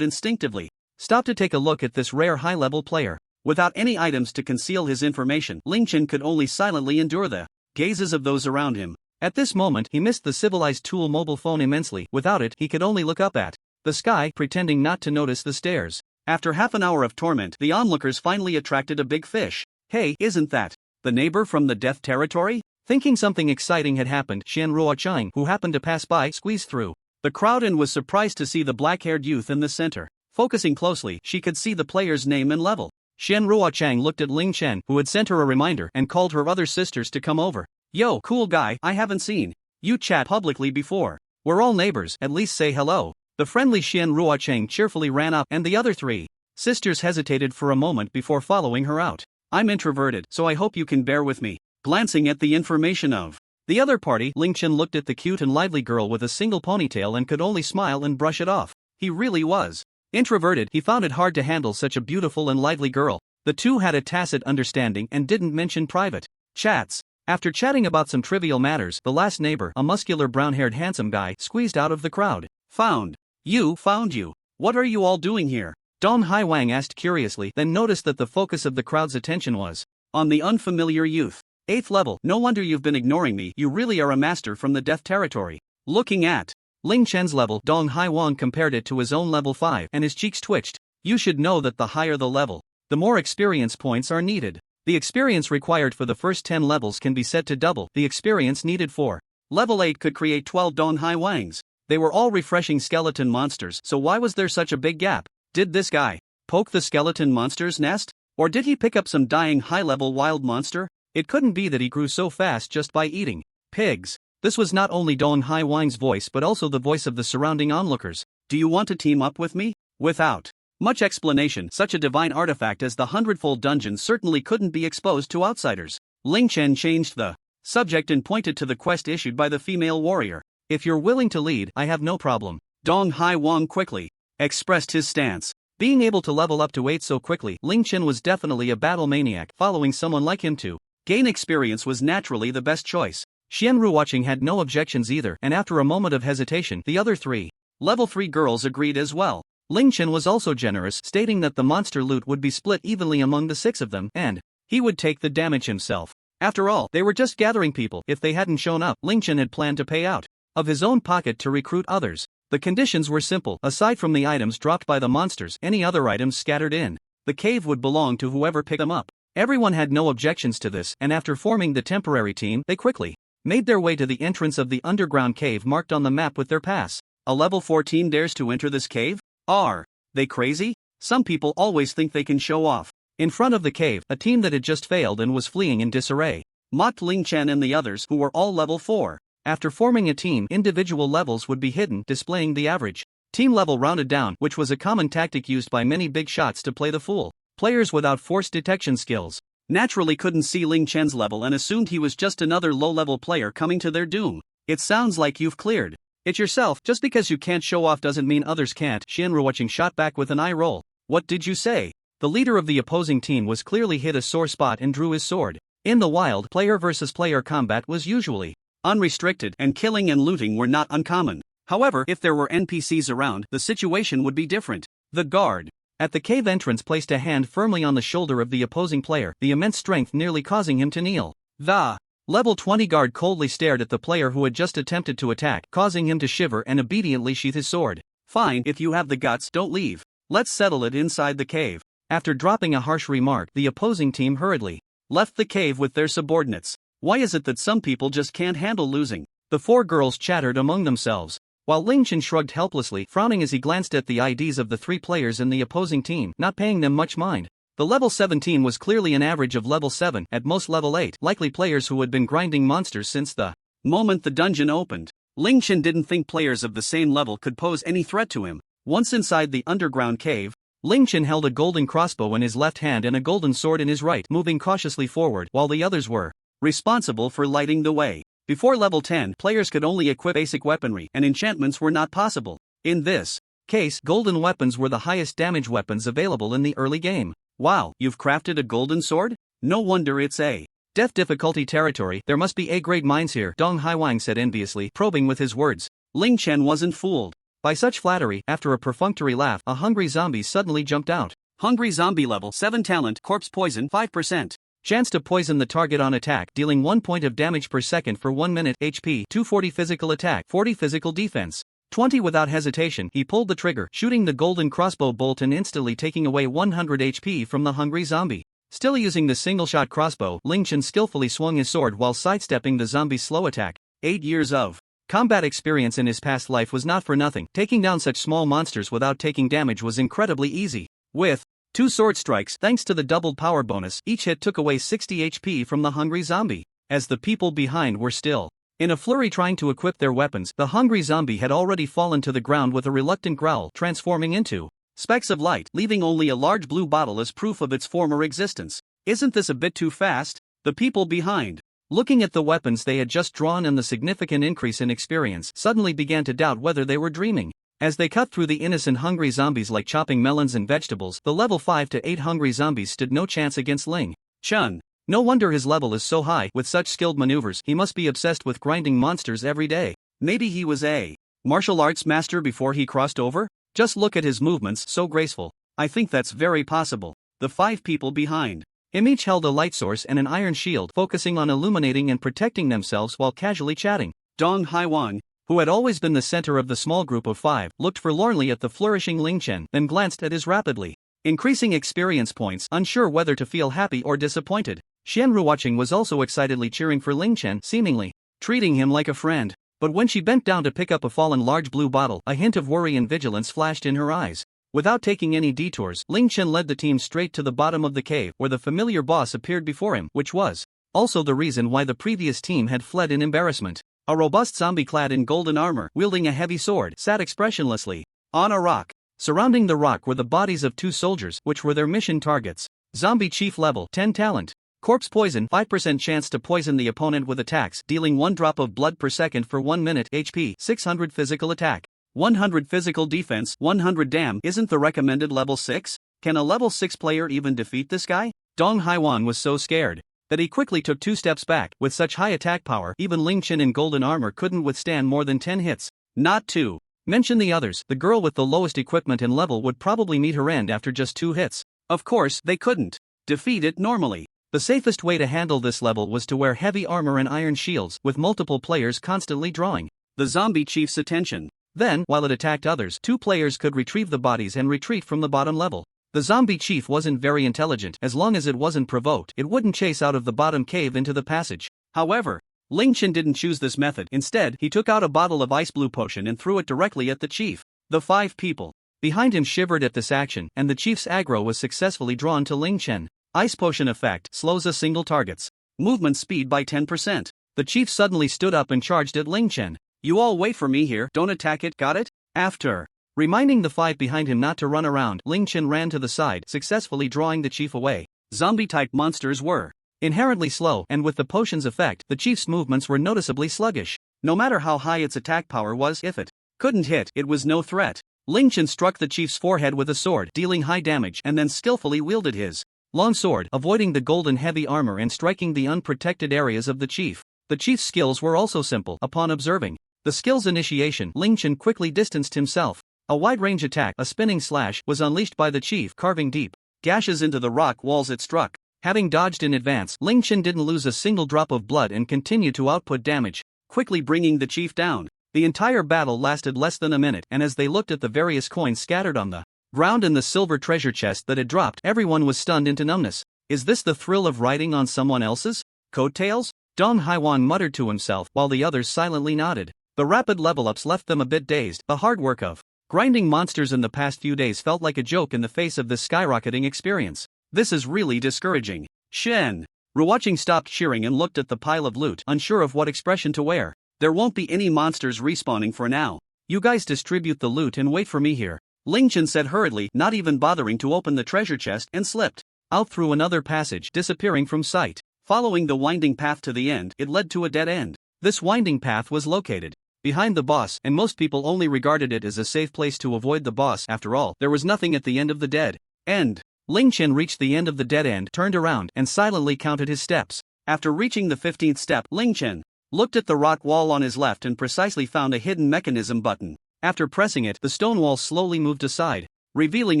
instinctively stop to take a look at this rare high-level player. Without any items to conceal his information, Ling Chen could only silently endure the gazes of those around him. At this moment, he missed the civilized tool mobile phone immensely. Without it, he could only look up at the sky, pretending not to notice the stares. After half an hour of torment, the onlookers finally attracted a big fish. Hey, isn't that the neighbor from the death territory? Thinking something exciting had happened, Xian Ruochang, who happened to pass by, squeezed through the crowd and was surprised to see the black-haired youth in the center. Focusing closely, she could see the player's name and level. Xian Ruochang looked at Ling Chen, who had sent her a reminder, and called her other sisters to come over. Yo, cool guy, I haven't seen you chat publicly before. We're all neighbors, at least say hello. The friendly Xian Ruochang cheerfully ran up, and the other 3 sisters hesitated for a moment before following her out. I'm introverted, so I hope you can bear with me. Glancing at the information of the other party, Ling Chen looked at the cute and lively girl with a single ponytail and could only smile and brush it off. He really was introverted. He found it hard to handle such a beautiful and lively girl. The two had a tacit understanding and didn't mention private chats. After chatting about some trivial matters, the last neighbor, a muscular brown-haired handsome guy, squeezed out of the crowd. Found you. What are you all doing here? Dong Haiwang asked curiously, then noticed that the focus of the crowd's attention was on the unfamiliar youth. 8th level, no wonder you've been ignoring me, you really are a master from the death territory. Looking at Ling Chen's level, Dong Haiwang compared it to his own level 5, and his cheeks twitched. You should know that the higher the level, the more experience points are needed. The experience required for the first 10 levels can be set to double. The experience needed for level 8 could create 12 Dong Haiwangs. They were all refreshing skeleton monsters, so why was there such a big gap? Did this guy poke the skeleton monster's nest? Or did he pick up some dying high-level wild monster? It couldn't be that he grew so fast just by eating pigs. This was not only Dong Haiwang's voice but also the voice of the surrounding onlookers. Do you want to team up with me? Without much explanation, such a divine artifact as the Hundredfold Dungeon certainly couldn't be exposed to outsiders. Ling Chen changed the subject and pointed to the quest issued by the female warrior. If you're willing to lead, I have no problem. Dong Haiwang quickly expressed his stance. Being able to level up to 8 so quickly, Ling Chen was definitely a battle maniac. Following someone like him to gain experience was naturally the best choice. Xian Ruochang had no objections either, and after a moment of hesitation, the other 3 level 3 girls agreed as well. Ling Chen was also generous, stating that the monster loot would be split evenly among the 6 of them, and he would take the damage himself. After all, they were just gathering people. If they hadn't shown up, Ling Chen had planned to pay out of his own pocket to recruit others. The conditions were simple. Aside from the items dropped by the monsters, any other items scattered in the cave would belong to whoever picked them up. Everyone had no objections to this, and after forming the temporary team, they quickly made their way to the entrance of the underground cave marked on the map with their pass. A level 4 team dares to enter this cave? Are they crazy? Some people always think they can show off. In front of the cave, a team that had just failed and was fleeing in disarray mocked Ling Chen and the others, who were all level 4. After forming a team, individual levels would be hidden, displaying the average team level rounded down, which was a common tactic used by many big shots to play the fool. Players without force detection skills naturally couldn't see Ling Chen's level and assumed he was just another low-level player coming to their doom. It sounds like you've cleared it yourself. Just because you can't show off doesn't mean others can't. Xian Ruochang shot back with an eye roll. What did you say? The leader of the opposing team was clearly hit a sore spot and drew his sword. In the wild, player versus player combat was usually unrestricted, and killing and looting were not uncommon. However, if there were NPCs around, the situation would be different. The guard at the cave entrance placed a hand firmly on the shoulder of the opposing player, the immense strength nearly causing him to kneel. The level 20 guard coldly stared at the player who had just attempted to attack, causing him to shiver and obediently sheath his sword. Fine, if you have the guts, don't leave. Let's settle it inside the cave. After dropping a harsh remark, the opposing team hurriedly left the cave with their subordinates. Why is it that some people just can't handle losing? The 4 girls chattered among themselves, while Ling Chen shrugged helplessly, frowning as he glanced at the IDs of the 3 players in the opposing team, not paying them much mind. The level 17 was clearly an average of level 7, at most level 8, likely players who had been grinding monsters since the moment the dungeon opened. Ling Chen didn't think players of the same level could pose any threat to him. Once inside the underground cave, Ling Chen held a golden crossbow in his left hand and a golden sword in his right, moving cautiously forward while the others were responsible for lighting the way. Before level 10, players could only equip basic weaponry, and enchantments were not possible. In this case, golden weapons were the highest damage weapons available in the early game. Wow, you've crafted a golden sword? No wonder it's a death difficulty territory. There must be A-grade mines here, Dong Haiwang said enviously, probing with his words. Ling Chen wasn't fooled by such flattery. After a perfunctory laugh, a hungry zombie suddenly jumped out. Hungry zombie level 7 talent, corpse poison 5%. Chance to poison the target on attack, dealing 1 point of damage per second for 1 minute. HP 240 physical attack, 40 physical defense. 20 without hesitation, he pulled the trigger, shooting the golden crossbow bolt and instantly taking away 100 HP from the hungry zombie. Still using the single-shot crossbow, Ling Chen skillfully swung his sword while sidestepping the zombie's slow attack. 8 years of combat experience in his past life was not for nothing. Taking down such small monsters without taking damage was incredibly easy. With 2 sword strikes, thanks to the doubled power bonus, each hit took away 60 HP from the hungry zombie. As the people behind were still in a flurry trying to equip their weapons, the hungry zombie had already fallen to the ground with a reluctant growl, transforming into specks of light, leaving only a large blue bottle as proof of its former existence. Isn't this a bit too fast? The people behind, looking at the weapons they had just drawn and the significant increase in experience, suddenly began to doubt whether they were dreaming. As they cut through the innocent hungry zombies like chopping melons and vegetables, the level 5 to 8 hungry zombies stood no chance against Ling Chen. No wonder his level is so high. With such skilled maneuvers, he must be obsessed with grinding monsters every day. Maybe he was a martial arts master before he crossed over? Just look at his movements, so graceful. I think that's very possible. The 5 people behind him each held a light source and an iron shield, focusing on illuminating and protecting themselves while casually chatting. Dong Haiwang, who had always been the center of the small group of 5, looked forlornly at the flourishing Ling Chen, then glanced at his rapidly increasing experience points, unsure whether to feel happy or disappointed. Xianru watching was also excitedly cheering for Ling Chen, seemingly treating him like a friend. But when she bent down to pick up a fallen large blue bottle, a hint of worry and vigilance flashed in her eyes. Without taking any detours, Ling Chen led the team straight to the bottom of the cave, where the familiar boss appeared before him, which was also the reason why the previous team had fled in embarrassment. A robust zombie clad in golden armor, wielding a heavy sword, sat expressionlessly on a rock. Surrounding the rock were the bodies of 2 soldiers, which were their mission targets. Zombie chief level 10 talent. Corpse poison 5% chance to poison the opponent with attacks, dealing 1 drop of blood per second for 1 minute. HP 600 physical attack, 100 physical defense, 100 damn. Isn't the recommended level 6? Can a level 6 player even defeat this guy? Dong Haiwan was so scared that he quickly took 2 steps back. With such high attack power, even Ling Chen in golden armor couldn't withstand more than 10 hits. Not to mention the others, the girl with the lowest equipment and level would probably meet her end after just 2 hits. Of course, they couldn't defeat it normally. The safest way to handle this level was to wear heavy armor and iron shields, with multiple players constantly drawing the zombie chief's attention. Then, while it attacked others, 2 players could retrieve the bodies and retreat from the bottom level. The zombie chief wasn't very intelligent. As long as it wasn't provoked, it wouldn't chase out of the bottom cave into the passage. However, Ling Chen didn't choose this method. Instead, he took out a bottle of ice blue potion and threw it directly at the chief. The 5 people behind him shivered at this action, and the chief's aggro was successfully drawn to Ling Chen. Ice potion effect slows a single target's movement speed by 10%. The chief suddenly stood up and charged at Ling Chen. You all wait for me here, don't attack it, got it? After reminding the 5 behind him not to run around, Ling Chen ran to the side, successfully drawing the chief away. Zombie-type monsters were inherently slow, and with the potion's effect, the chief's movements were noticeably sluggish. No matter how high its attack power was, if it couldn't hit, it was no threat. Ling Chen struck the chief's forehead with a sword, dealing high damage, and then skillfully wielded his long sword, avoiding the golden heavy armor and striking the unprotected areas of the chief. The chief's skills were also simple. Upon observing the skill's initiation, Ling Chen quickly distanced himself. A wide-range attack, a spinning slash, was unleashed by the chief, carving deep gashes into the rock walls it struck. Having dodged in advance, Ling Chen didn't lose a single drop of blood and continued to output damage, quickly bringing the chief down. The entire battle lasted less than a minute, and as they looked at the various coins scattered on the ground and the silver treasure chest that had dropped, everyone was stunned into numbness. Is this the thrill of riding on someone else's coattails? Dong Haiwan muttered to himself, while the others silently nodded. The rapid level-ups left them a bit dazed. The hard work of grinding monsters in the past few days felt like a joke in the face of this skyrocketing experience. This is really discouraging. Shen Ruwatching stopped cheering and looked at the pile of loot, unsure of what expression to wear. There won't be any monsters respawning for now. You guys distribute the loot and wait for me here, Ling Chen said hurriedly, not even bothering to open the treasure chest, and slipped out through another passage, disappearing from sight. Following the winding path to the end, it led to a dead end. This winding path was located behind the boss, and most people only regarded it as a safe place to avoid the boss. After all, there was nothing at the end of the dead end. Ling Chen reached the end of the dead end, turned around, and silently counted his steps. After reaching the 15th step, Ling Chen looked at the rock wall on his left and precisely found a hidden mechanism button. After pressing it, the stone wall slowly moved aside, revealing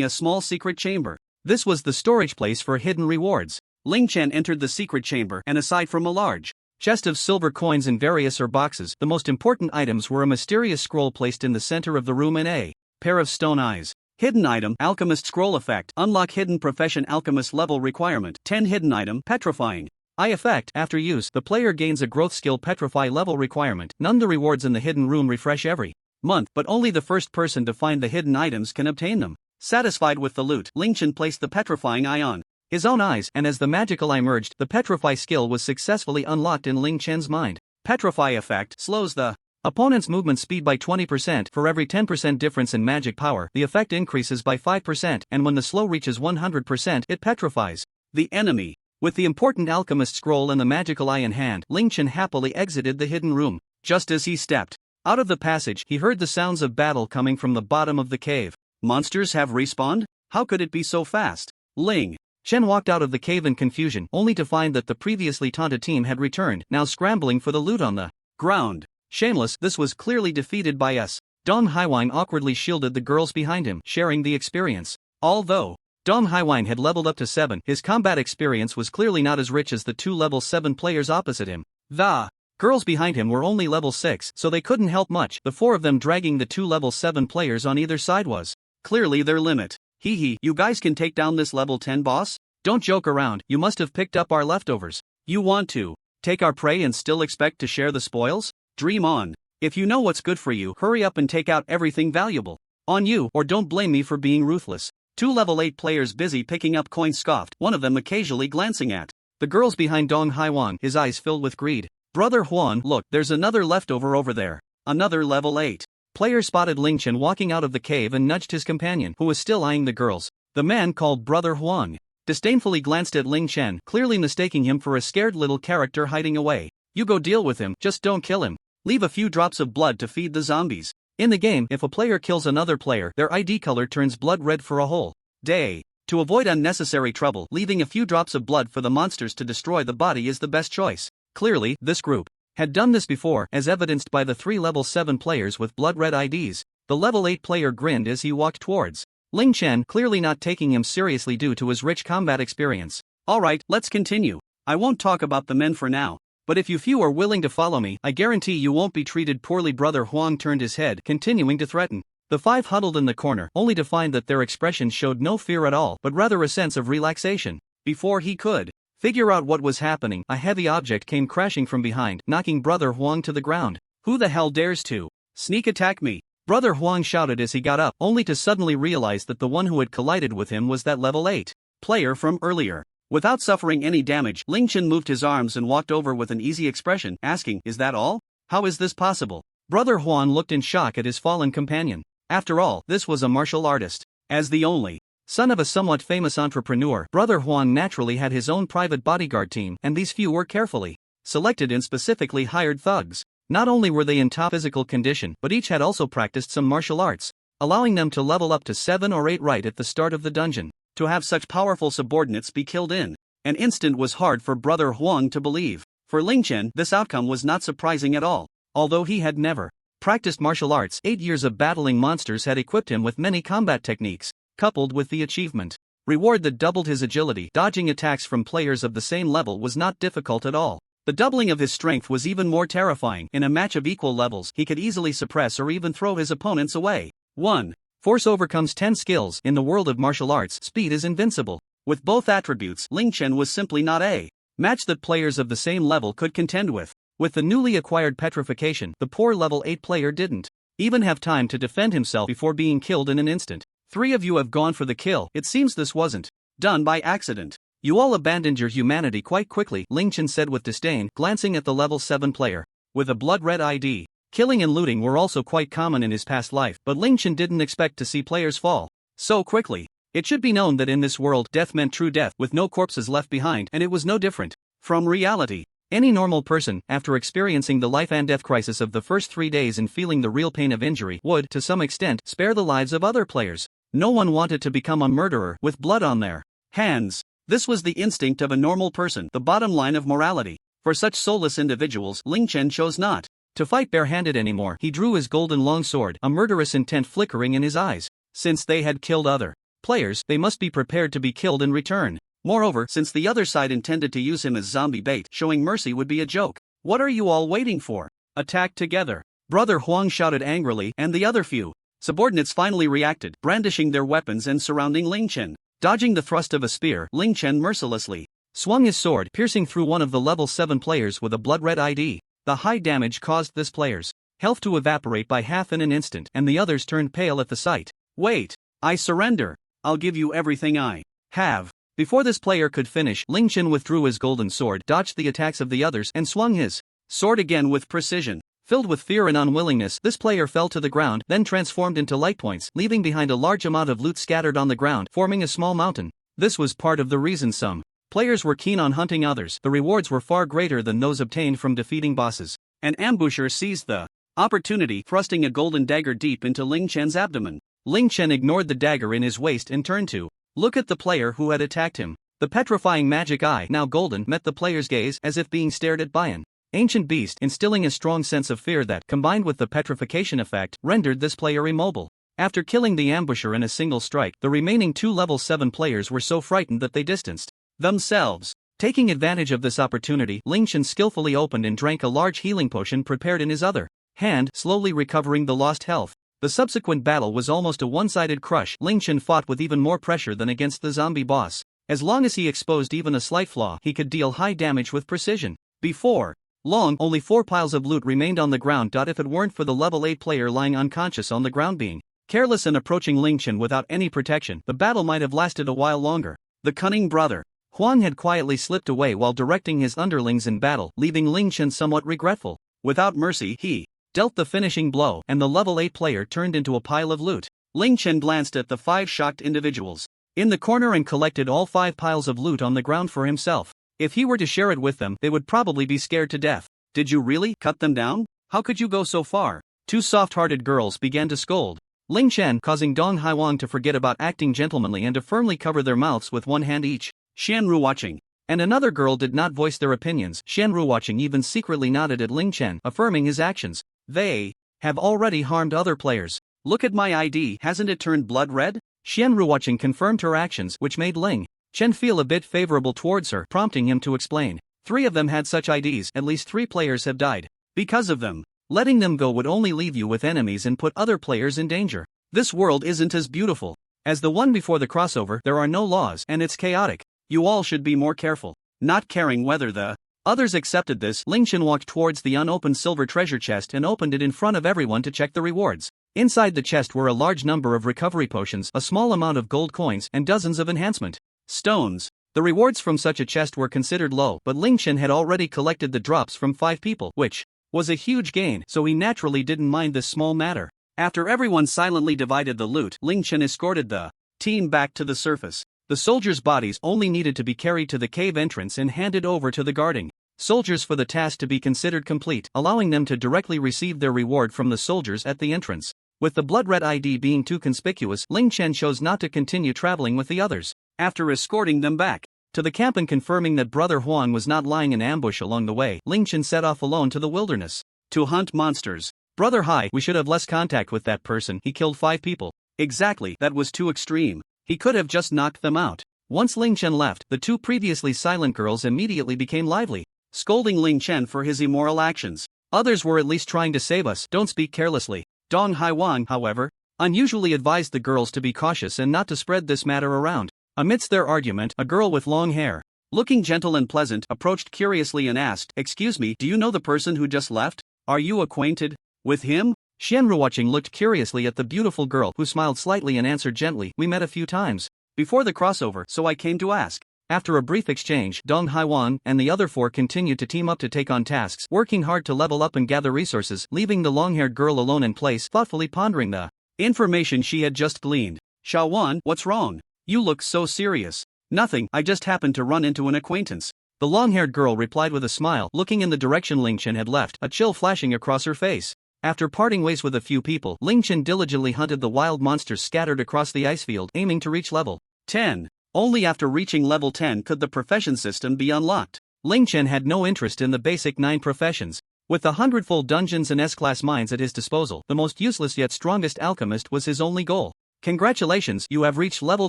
a small secret chamber. This was the storage place for hidden rewards. Ling Chen entered the secret chamber, and aside from a large chest of silver coins in various boxes, the most important items were a mysterious scroll placed in the center of the room and a pair of stone eyes. Hidden item, Alchemist Scroll Effect. Unlock Hidden Profession Alchemist Level Requirement. 10 Hidden item, Petrifying Eye Effect. After use, the player gains a growth skill Petrify level requirement. None of the rewards in the hidden room refresh every month, but only the first person to find the hidden items can obtain them. Satisfied with the loot, Ling Chen placed the Petrifying Eye on his own eyes, and as the magical eye merged, the Petrify skill was successfully unlocked in Ling Chen's mind. Petrify Effect slows the opponent's movement speed by 20%. For every 10% difference in magic power, the effect increases by 5%, and when the slow reaches 100%, it petrifies the enemy. With the important alchemist scroll and the magical eye in hand, Ling Chen happily exited the hidden room. Just as he stepped out of the passage, he heard the sounds of battle coming from the bottom of the cave. Monsters have respawned? How could it be so fast? Ling Chen walked out of the cave in confusion, only to find that the previously taunted team had returned, now scrambling for the loot on the ground. Shameless, this was clearly defeated by us. Dong Haiwine awkwardly shielded the girls behind him, sharing the experience. Although Dong Haiwine had leveled up to 7, his combat experience was clearly not as rich as the 2 level 7 players opposite him. The girls behind him were only level 6, so they couldn't help much. The 4 of them dragging the 2 level 7 players on either side was clearly their limit. Hee hee, you guys can take down this level 10 boss? Don't joke around, you must have picked up our leftovers. You want to take our prey and still expect to share the spoils? Dream on. If you know what's good for you, hurry up and take out everything valuable on you, or don't blame me for being ruthless. 2 level 8 players busy picking up coins scoffed, one of them occasionally glancing at the girls behind Dong Haiwan, his eyes filled with greed. Brother Huan, look, there's another leftover over there. Another level 8 player spotted Ling Chen walking out of the cave and nudged his companion, who was still eyeing the girls. The man called Brother Huang disdainfully glanced at Ling Chen, clearly mistaking him for a scared little character hiding away. You go deal with him, just don't kill him. Leave a few drops of blood to feed the zombies. In the game, if a player kills another player, their ID color turns blood red for a whole day. To avoid unnecessary trouble, leaving a few drops of blood for the monsters to destroy the body is the best choice. Clearly, this group had done this before, as evidenced by the 3 level 7 players with blood red IDs. The level 8 player grinned as he walked towards Ling Chen, clearly not taking him seriously due to his rich combat experience. Alright, let's continue. I won't talk about the men for now, but if you few are willing to follow me, I guarantee you won't be treated poorly. Brother Huang turned his head, continuing to threaten. The 5 huddled in the corner, only to find that their expressions showed no fear at all, but rather a sense of relaxation. Before he could figure out what was happening, a heavy object came crashing from behind, knocking Brother Huang to the ground. Who the hell dares to sneak attack me? Brother Huang shouted as he got up, only to suddenly realize that the one who had collided with him was that level 8 player from earlier. Without suffering any damage, Ling Chen moved his arms and walked over with an easy expression, asking, "Is that all? How is this possible?" Brother Huan looked in shock at his fallen companion. After all, this was a martial artist. As the only son of a somewhat famous entrepreneur, Brother Huan naturally had his own private bodyguard team, and these few were carefully selected and specifically hired thugs. Not only were they in top physical condition, but each had also practiced some martial arts, allowing them to level up to 7 or 8 right at the start of the dungeon. To have such powerful subordinates be killed in an instant was hard for Brother Huang to believe. For Ling Chen, this outcome was not surprising at all. Although he had never practiced martial arts, 8 years of battling monsters had equipped him with many combat techniques, coupled with the achievement reward that doubled his agility. Dodging attacks from players of the same level was not difficult at all. The doubling of his strength was even more terrifying. In a match of equal levels, he could easily suppress or even throw his opponents away. 1. Force overcomes 10 skills. In the world of martial arts, speed is invincible. With both attributes, Ling Chen was simply not a match that players of the same level could contend with. With the newly acquired petrification, the poor level 8 player didn't even have time to defend himself before being killed in an instant. 3 of you have gone for the kill. It seems this wasn't done by accident. You all abandoned your humanity quite quickly, Ling Chen said with disdain, glancing at the level 7 player with a blood red ID. Killing and looting were also quite common in his past life, but Ling Chen didn't expect to see players fall so quickly. It should be known that in this world, death meant true death, with no corpses left behind, and it was no different from reality. Any normal person, after experiencing the life and death crisis of the first 3 days and feeling the real pain of injury, would, to some extent, spare the lives of other players. No one wanted to become a murderer with blood on their Hands. This was the instinct of a normal person, the bottom line of morality. For such soulless individuals, Ling Chen chose not to fight barehanded anymore. He drew his golden longsword, a murderous intent flickering in his eyes. Since they had killed other players, they must be prepared to be killed in return. Moreover, since the other side intended to use him as zombie bait, showing mercy would be a joke. What are you all waiting for? Attack together. Brother Huang shouted angrily, and the other few subordinates finally reacted, brandishing their weapons and surrounding Ling Chen. Dodging the thrust of a spear, Ling Chen mercilessly swung his sword, piercing through one of the level 7 players with a blood-red ID. The high damage caused this player's health to evaporate by half in an instant, and the others turned pale at the sight. Wait, I surrender. I'll give you everything I have. Before this player could finish, Ling Chen withdrew his golden sword, dodged the attacks of the others, and swung his sword again with precision. Filled with fear and unwillingness, this player fell to the ground, then transformed into light points, leaving behind a large amount of loot scattered on the ground, forming a small mountain. This was part of the reason some players were keen on hunting others. The rewards were far greater than those obtained from defeating bosses. An ambusher seized the opportunity, thrusting a golden dagger deep into Ling Chen's abdomen. Ling Chen ignored the dagger in his waist and turned to look at the player who had attacked him. The petrifying magic eye, now golden, met the player's gaze as if being stared at by an ancient beast, instilling a strong sense of fear that, combined with the petrification effect, rendered this player immobile. After killing the ambusher in a single strike, the remaining 2 level 7 players were so frightened that they distanced themselves. Taking advantage of this opportunity, Ling Chen skillfully opened and drank a large healing potion prepared in his other hand, slowly recovering the lost health. The subsequent battle was almost a one-sided crush. Ling Chen fought with even more pressure than against the zombie boss. As long as he exposed even a slight flaw, he could deal high damage with precision. Before long, only 4 piles of loot remained on the ground. If it weren't for the level 8 player lying unconscious on the ground being careless and approaching Ling Chen without any protection, the battle might have lasted a while longer. The cunning brother Huang had quietly slipped away while directing his underlings in battle, leaving Ling Chen somewhat regretful. Without mercy, he dealt the finishing blow, and the level 8 player turned into a pile of loot. Ling Chen glanced at the 5 shocked individuals in the corner and collected all 5 piles of loot on the ground for himself. If he were to share it with them, they would probably be scared to death. Did you really cut them down? How could you go so far? 2 soft-hearted girls began to scold Ling Chen, causing Dong Haiwang to forget about acting gentlemanly and to firmly cover their mouths with one hand each. Xianru watching and another girl did not voice their opinions. Xianru watching even secretly nodded at Ling Chen, affirming his actions. They have already harmed other players. Look at my ID, hasn't it turned blood red? Xianru watching confirmed her actions, which made Ling Chen feel a bit favorable towards her, prompting him to explain. 3 of them had such IDs, at least 3 players have died because of them. Letting them go would only leave you with enemies and put other players in danger. This world isn't as beautiful as the one before the crossover. There are no laws, and it's chaotic. You all should be more careful. Not caring whether the others accepted this, Ling Chen walked towards the unopened silver treasure chest and opened it in front of everyone to check the rewards. Inside the chest were a large number of recovery potions, a small amount of gold coins, and dozens of enhancement stones. The rewards from such a chest were considered low, but Ling Chen had already collected the drops from 5 people, which was a huge gain, so he naturally didn't mind this small matter. After everyone silently divided the loot, Ling Chen escorted the team back to the surface. The soldiers' bodies only needed to be carried to the cave entrance and handed over to the guarding soldiers for the task to be considered complete, allowing them to directly receive their reward from the soldiers at the entrance. With the blood-red ID being too conspicuous, Ling Chen chose not to continue traveling with the others. After escorting them back to the camp and confirming that Brother Huang was not lying in ambush along the way, Ling Chen set off alone to the wilderness to hunt monsters. Brother Hai, we should have less contact with that person. He killed 5 people. Exactly, that was too extreme. He could have just knocked them out. Once Ling Chen left, the 2 previously silent girls immediately became lively, scolding Ling Chen for his immoral actions. Others were at least trying to save us. Don't speak carelessly. Dong Haiwang, however, unusually advised the girls to be cautious and not to spread this matter around. Amidst their argument, a girl with long hair, looking gentle and pleasant, approached curiously and asked, "Excuse me, do you know the person who just left? Are you acquainted with him?" Xianru watching looked curiously at the beautiful girl, who smiled slightly and answered gently, "We met a few times before the crossover, so I came to ask." After a brief exchange, Dong Haiwang and the other 4 continued to team up to take on tasks, working hard to level up and gather resources, leaving the long-haired girl alone in place, thoughtfully pondering the information she had just gleaned. "Xiaowan, what's wrong? You look so serious." "Nothing, I just happened to run into an acquaintance," the long-haired girl replied with a smile, looking in the direction Ling Chen had left, a chill flashing across her face. After parting ways with a few people, Ling Chen diligently hunted the wild monsters scattered across the icefield, aiming to reach level 10. Only after reaching level 10 could the profession system be unlocked. Ling Chen had no interest in the basic 9 professions. With the hundredfold dungeons and S-class mines at his disposal, the most useless yet strongest alchemist was his only goal. Congratulations, you have reached level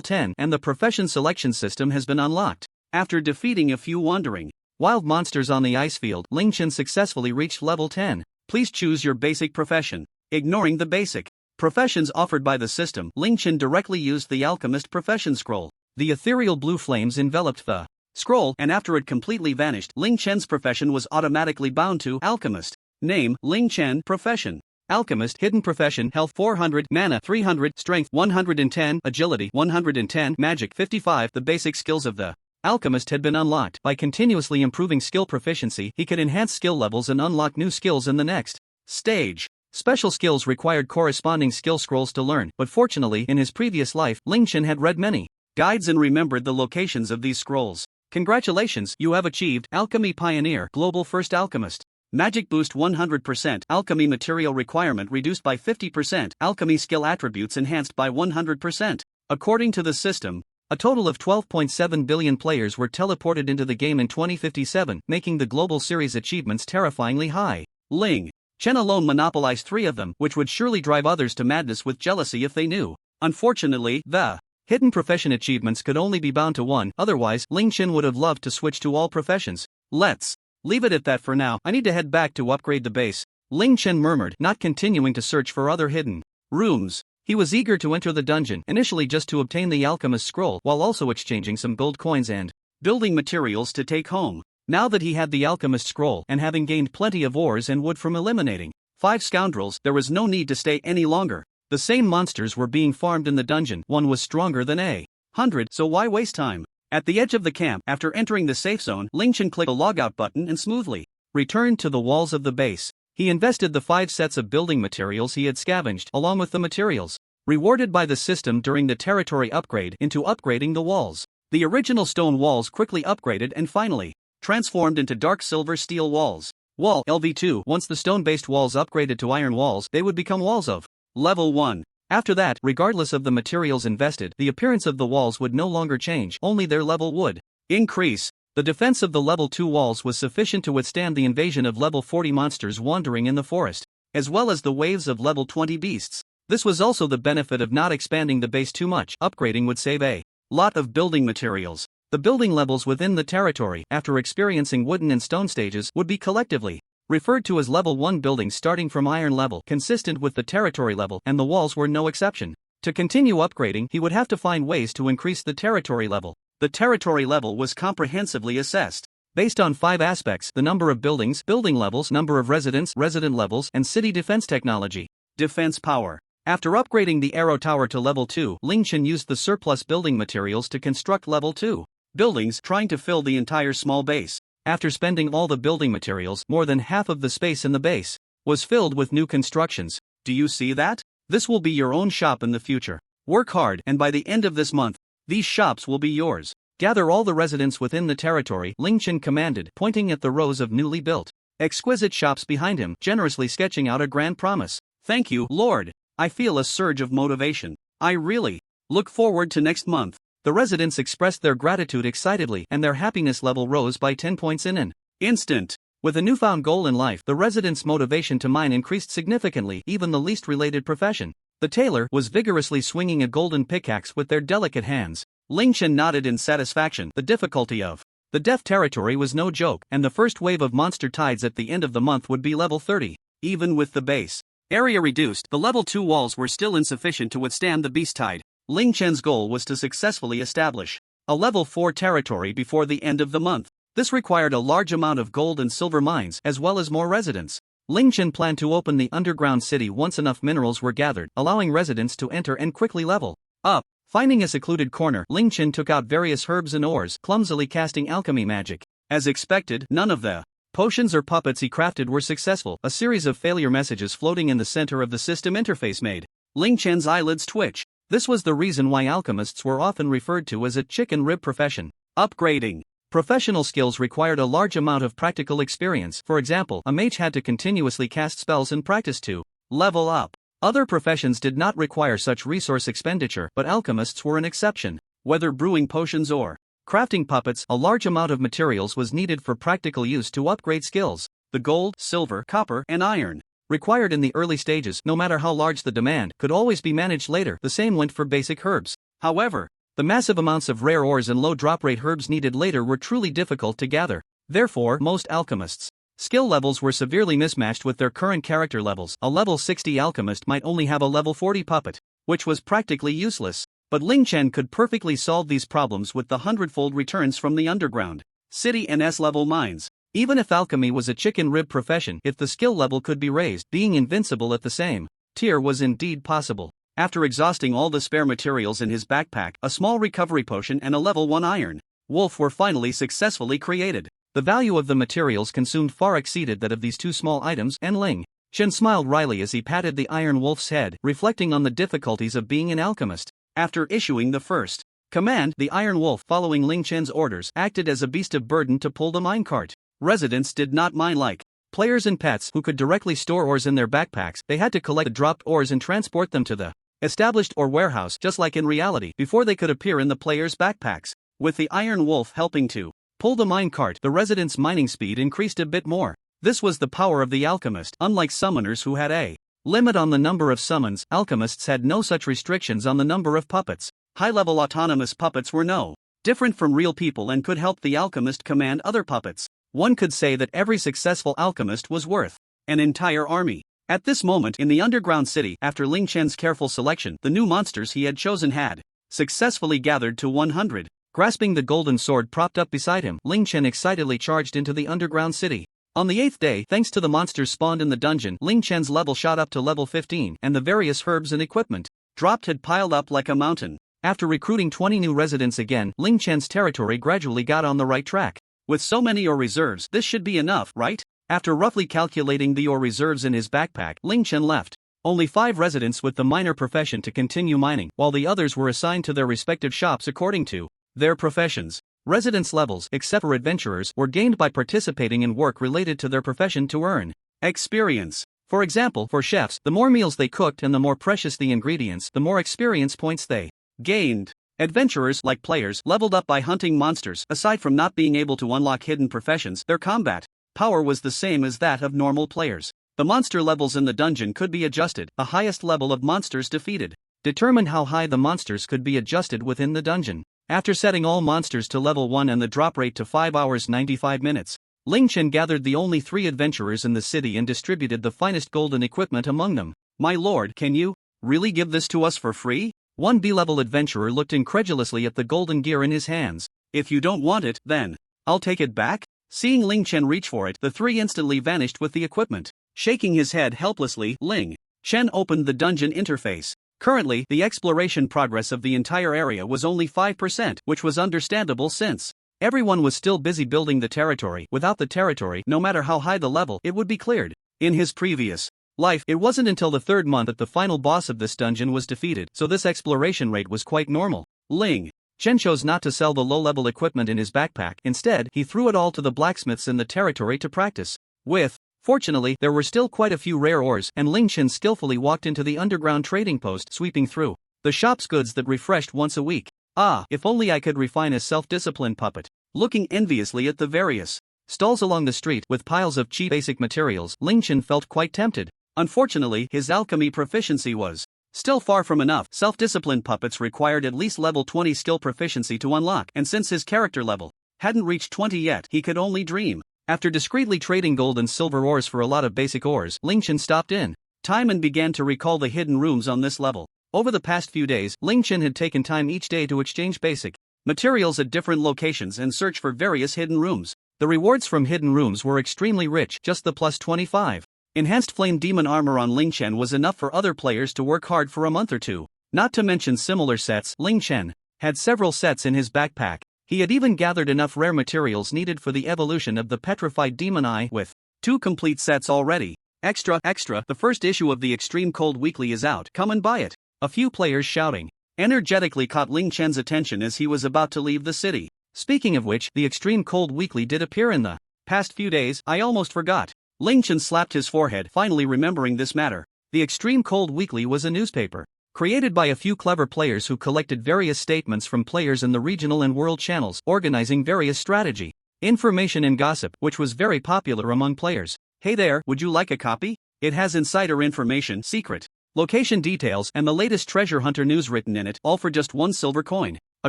10 and the profession selection system has been unlocked. After defeating a few wandering, wild monsters on the ice field, Ling Chen successfully reached level 10. Please choose your basic profession. Ignoring the basic professions offered by the system, Ling Chen directly used the alchemist profession scroll. The ethereal blue flames enveloped the scroll, and after it completely vanished, Ling Chen's profession was automatically bound to alchemist. Name: Ling Chen. Profession: alchemist. Hidden profession: health 400, mana 300, strength 110, agility 110, magic 55. The basic skills of the alchemist had been unlocked. By continuously improving skill proficiency, he could enhance skill levels and unlock new skills in the next stage. Special skills required corresponding skill scrolls to learn, but fortunately in his previous life, Ling Chen had read many guides and remembered the locations of these scrolls. Congratulations, you have achieved Alchemy Pioneer, Global First Alchemist. Magic boost 100%, alchemy material requirement reduced by 50%, alchemy skill attributes enhanced by 100%. According to the system, a total of 12.7 billion players were teleported into the game in 2057, making the global series achievements terrifyingly high. Ling Chen alone monopolized 3 of them, which would surely drive others to madness with jealousy if they knew. Unfortunately, the hidden profession achievements could only be bound to 1, otherwise, Ling Chen would have loved to switch to all professions. Let's leave it at that for now. I need to head back to upgrade the base, Ling Chen murmured, not continuing to search for other hidden rooms. He was eager to enter the dungeon, initially just to obtain the alchemist scroll, while also exchanging some gold coins and building materials to take home. Now that he had the alchemist scroll, and having gained plenty of ores and wood from eliminating 5 scoundrels, there was no need to stay any longer. The same monsters were being farmed in the dungeon. One was stronger than 100, so why waste time? At the edge of the camp, after entering the safe zone, Ling Chen clicked the logout button and smoothly returned to the walls of the base. He invested the 5 sets of building materials he had scavenged, along with the materials rewarded by the system during the territory upgrade, into upgrading the walls. The original stone walls quickly upgraded and finally transformed into dark silver steel walls. Wall LV2. Once the stone-based walls upgraded to iron walls, they would become walls of Level 1. After that, regardless of the materials invested, the appearance of the walls would no longer change, only their level would increase. The defense of the level 2 walls was sufficient to withstand the invasion of level 40 monsters wandering in the forest, as well as the waves of level 20 beasts. This was also the benefit of not expanding the base too much. Upgrading would save a lot of building materials. The building levels within the territory, after experiencing wooden and stone stages, would be collectively referred to as level 1 buildings starting from iron level, consistent with the territory level, and the walls were no exception. To continue upgrading, he would have to find ways to increase the territory level. The territory level was comprehensively assessed based on 5 aspects: the number of buildings, building levels, number of residents, resident levels, and city defense technology. Defense power. After upgrading the arrow tower to level 2, Ling Chen used the surplus building materials to construct level 2 buildings, trying to fill the entire small base. After spending all the building materials, more than half of the space in the base was filled with new constructions. Do you see that? This will be your own shop in the future. Work hard, and by the end of this month, these shops will be yours. Gather all the residents within the territory, Ling Chen commanded, pointing at the rows of newly built, exquisite shops behind him, generously sketching out a grand promise. Thank you, Lord. I feel a surge of motivation. I really look forward to next month. The residents expressed their gratitude excitedly, and their happiness level rose by 10 points in an instant. With a newfound goal in life, the residents' motivation to mine increased significantly, even the least related profession. The tailor was vigorously swinging a golden pickaxe with their delicate hands. Ling Chen nodded in satisfaction. The difficulty of the death territory was no joke, and the first wave of monster tides at the end of the month would be level 30. Even with the base area reduced, the level 2 walls were still insufficient to withstand the beast tide. Ling Chen's goal was to successfully establish a level 4 territory before the end of the month. This required a large amount of gold and silver mines, as well as more residents. Ling Chen planned to open the underground city once enough minerals were gathered, allowing residents to enter and quickly level up. Finding a secluded corner, Ling Chen took out various herbs and ores, clumsily casting alchemy magic. As expected, none of the potions or puppets he crafted were successful. A series of failure messages floating in the center of the system interface made Ling Chen's eyelids twitch. This was the reason why alchemists were often referred to as a chicken rib profession. Upgrading. Professional skills required a large amount of practical experience. For example, a mage had to continuously cast spells and practice to level up. Other professions did not require such resource expenditure, but alchemists were an exception. Whether brewing potions or crafting puppets, a large amount of materials was needed for practical use to upgrade skills. The gold, silver, copper, and iron required in the early stages, no matter how large the demand, could always be managed later. The same went for basic herbs. However, the massive amounts of rare ores and low drop rate herbs needed later were truly difficult to gather. Therefore, most alchemists' skill levels were severely mismatched with their current character levels. A level 60 alchemist might only have a level 40 puppet, which was practically useless. But Ling Chen could perfectly solve these problems with the 100-fold returns from the underground city and S-level mines. Even if alchemy was a chicken rib profession, if the skill level could be raised, being invincible at the same tier was indeed possible. After exhausting all the spare materials in his backpack, a small recovery potion and a level 1 iron wolf were finally successfully created. The value of the materials consumed far exceeded that of these two small items, and Ling Chen smiled wryly as he patted the iron wolf's head, reflecting on the difficulties of being an alchemist. After issuing the first command, the iron wolf, following Ling Chen's orders, acted as a beast of burden to pull the minecart. Residents did not mind like players and pets who could directly store ores in their backpacks. They had to collect the dropped ores and transport them to the established ore warehouse, just like in reality, before they could appear in the players' backpacks. With the iron wolf helping to pull the minecart, the residents' mining speed increased a bit more. This was the power of the alchemist. Unlike summoners who had a limit on the number of summons, alchemists had no such restrictions on the number of puppets. High-level autonomous puppets were no different from real people and could help the alchemist command other puppets. One could say that every successful alchemist was worth an entire army. At this moment in the underground city, after Ling Chen's careful selection, the new monsters he had chosen had successfully gathered to 100. Grasping the golden sword propped up beside him, Ling Chen excitedly charged into the underground city. On the 8th day, thanks to the monsters spawned in the dungeon, Ling Chen's level shot up to level 15, and the various herbs and equipment dropped had piled up like a mountain. After recruiting 20 new residents again, Ling Chen's territory gradually got on the right track. With so many ore reserves, this should be enough, right? After roughly calculating the ore reserves in his backpack, Ling Chen left only 5 residents with the miner profession to continue mining, while the others were assigned to their respective shops according to their professions. Residence levels, except for adventurers, were gained by participating in work related to their profession to earn experience. For example, for chefs, the more meals they cooked and the more precious the ingredients, the more experience points they gained. Adventurers, like players, leveled up by hunting monsters. Aside from not being able to unlock hidden professions, their combat power was the same as that of normal players. The monster levels in the dungeon could be adjusted. The highest level of monsters defeated determined how high the monsters could be adjusted within the dungeon. After setting all monsters to level 1 and the drop rate to 5 hours 95 minutes, Ling Chen gathered the only 3 adventurers in the city and distributed the finest golden equipment among them. "My lord, can you really give this to us for free?" One B-level adventurer looked incredulously at the golden gear in his hands. "If you don't want it, then I'll take it back." Seeing Ling Chen reach for it, the 3 instantly vanished with the equipment. Shaking his head helplessly, Ling Chen opened the dungeon interface. Currently, the exploration progress of the entire area was only 5%, which was understandable since everyone was still busy building the territory. Without the territory, no matter how high the level, it would be cleared. In his previous life, it wasn't until the 3rd month that the final boss of this dungeon was defeated, so this exploration rate was quite normal. Ling Chen chose not to sell the low-level equipment in his backpack. Instead, he threw it all to the blacksmiths in the territory to practice with. Fortunately, there were still quite a few rare ores, and Ling Chen skillfully walked into the underground trading post, sweeping through the shop's goods that refreshed once a week. Ah, if only I could refine a self-disciplined puppet. Looking enviously at the various stalls along the street with piles of cheap basic materials, Ling Chen felt quite tempted. Unfortunately, his alchemy proficiency was still far from enough. Self-disciplined puppets required at least level 20 skill proficiency to unlock, and since his character level hadn't reached 20 yet, he could only dream. After discreetly trading gold and silver ores for a lot of basic ores, Ling Chen stopped in time and began to recall the hidden rooms on this level. Over the past few days, Ling Chen had taken time each day to exchange basic materials at different locations and search for various hidden rooms. The rewards from hidden rooms were extremely rich. Just the plus 25 enhanced flame demon armor on Ling Chen was enough for other players to work hard for a month or two. Not to mention similar sets, Ling Chen had several sets in his backpack. He had even gathered enough rare materials needed for the evolution of the petrified demon eye with 2 complete sets already. Extra, the first issue of the Extreme Cold Weekly is out, come and buy it. A few players shouting energetically caught Ling Chen's attention as he was about to leave the city. Speaking of which, the Extreme Cold Weekly did appear in the past few days. I almost forgot. Ling Chen slapped his forehead, finally remembering this matter. The Extreme Cold Weekly was a newspaper Created by a few clever players who collected various statements from players in the regional and world channels, organizing various strategy, information and gossip, which was very popular among players. Hey there, would you like a copy? It has insider information, secret location details, and the latest treasure hunter news written in it, all for just 1 silver coin. A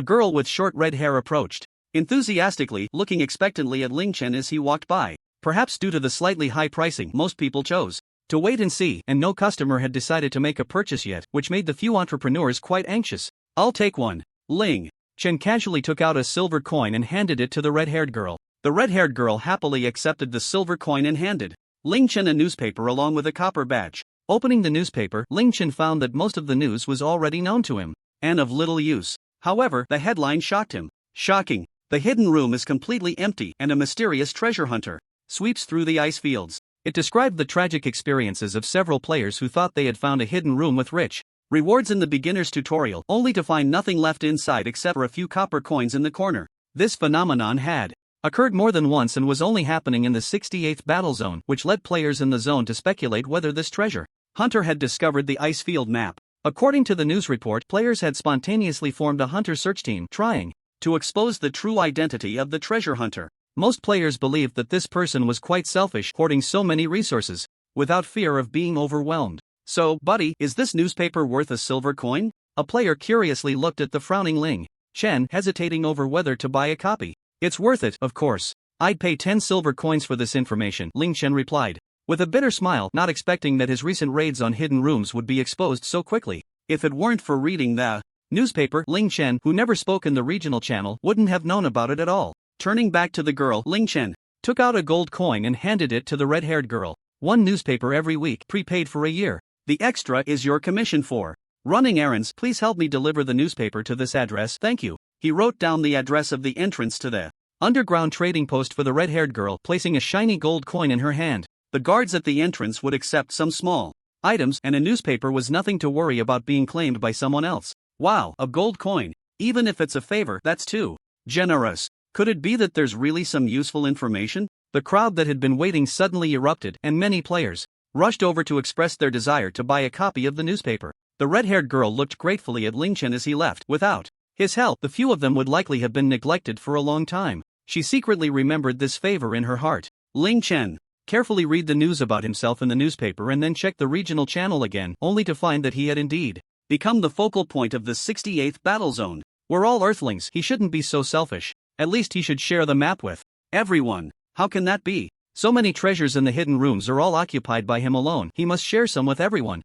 girl with short red hair approached, enthusiastically, looking expectantly at Ling Chen as he walked by. Perhaps due to the slightly high pricing, most people chose to wait and see, and no customer had decided to make a purchase yet, which made the few entrepreneurs quite anxious. I'll take one. Ling Chen casually took out a silver coin and handed it to the red-haired girl. The red-haired girl happily accepted the silver coin and handed Ling Chen a newspaper along with a copper badge. Opening the newspaper, Ling Chen found that most of the news was already known to him, and of little use. However, the headline shocked him. Shocking. The hidden room is completely empty and a mysterious treasure hunter sweeps through the ice fields. It described the tragic experiences of several players who thought they had found a hidden room with rich rewards in the beginner's tutorial, only to find nothing left inside except for a few copper coins in the corner. This phenomenon had occurred more than once and was only happening in the 68th battle zone, which led players in the zone to speculate whether this treasure hunter had discovered the ice field map. According to the news report, players had spontaneously formed a hunter search team, trying to expose the true identity of the treasure hunter. Most players believed that this person was quite selfish, hoarding so many resources, without fear of being overwhelmed. So, buddy, is this newspaper worth a silver coin? A player curiously looked at the frowning Ling Chen, hesitating over whether to buy a copy. It's worth it, of course. I'd pay 10 silver coins for this information, Ling Chen replied, with a bitter smile, not expecting that his recent raids on hidden rooms would be exposed so quickly. If it weren't for reading the newspaper, Ling Chen, who never spoke in the regional channel, wouldn't have known about it at all. Turning back to the girl, Ling Chen took out a gold coin and handed it to the red-haired girl. 1 newspaper every week, prepaid for a year. The extra is your commission for running errands. Please help me deliver the newspaper to this address, thank you. He wrote down the address of the entrance to the underground trading post for the red-haired girl, placing a shiny gold coin in her hand. The guards at the entrance would accept some small items, and a newspaper was nothing to worry about being claimed by someone else. Wow, a gold coin. Even if it's a favor, that's too generous. Could it be that there's really some useful information? The crowd that had been waiting suddenly erupted, and many players rushed over to express their desire to buy a copy of the newspaper. The red-haired girl looked gratefully at Ling Chen as he left. Without his help, the few of them would likely have been neglected for a long time. She secretly remembered this favor in her heart. Ling Chen carefully read the news about himself in the newspaper and then checked the regional channel again, only to find that he had indeed become the focal point of the 68th battle zone. We're all Earthlings, he shouldn't be so selfish. At least he should share the map with everyone. How can that be? So many treasures in the hidden rooms are all occupied by him alone. He must share some with everyone.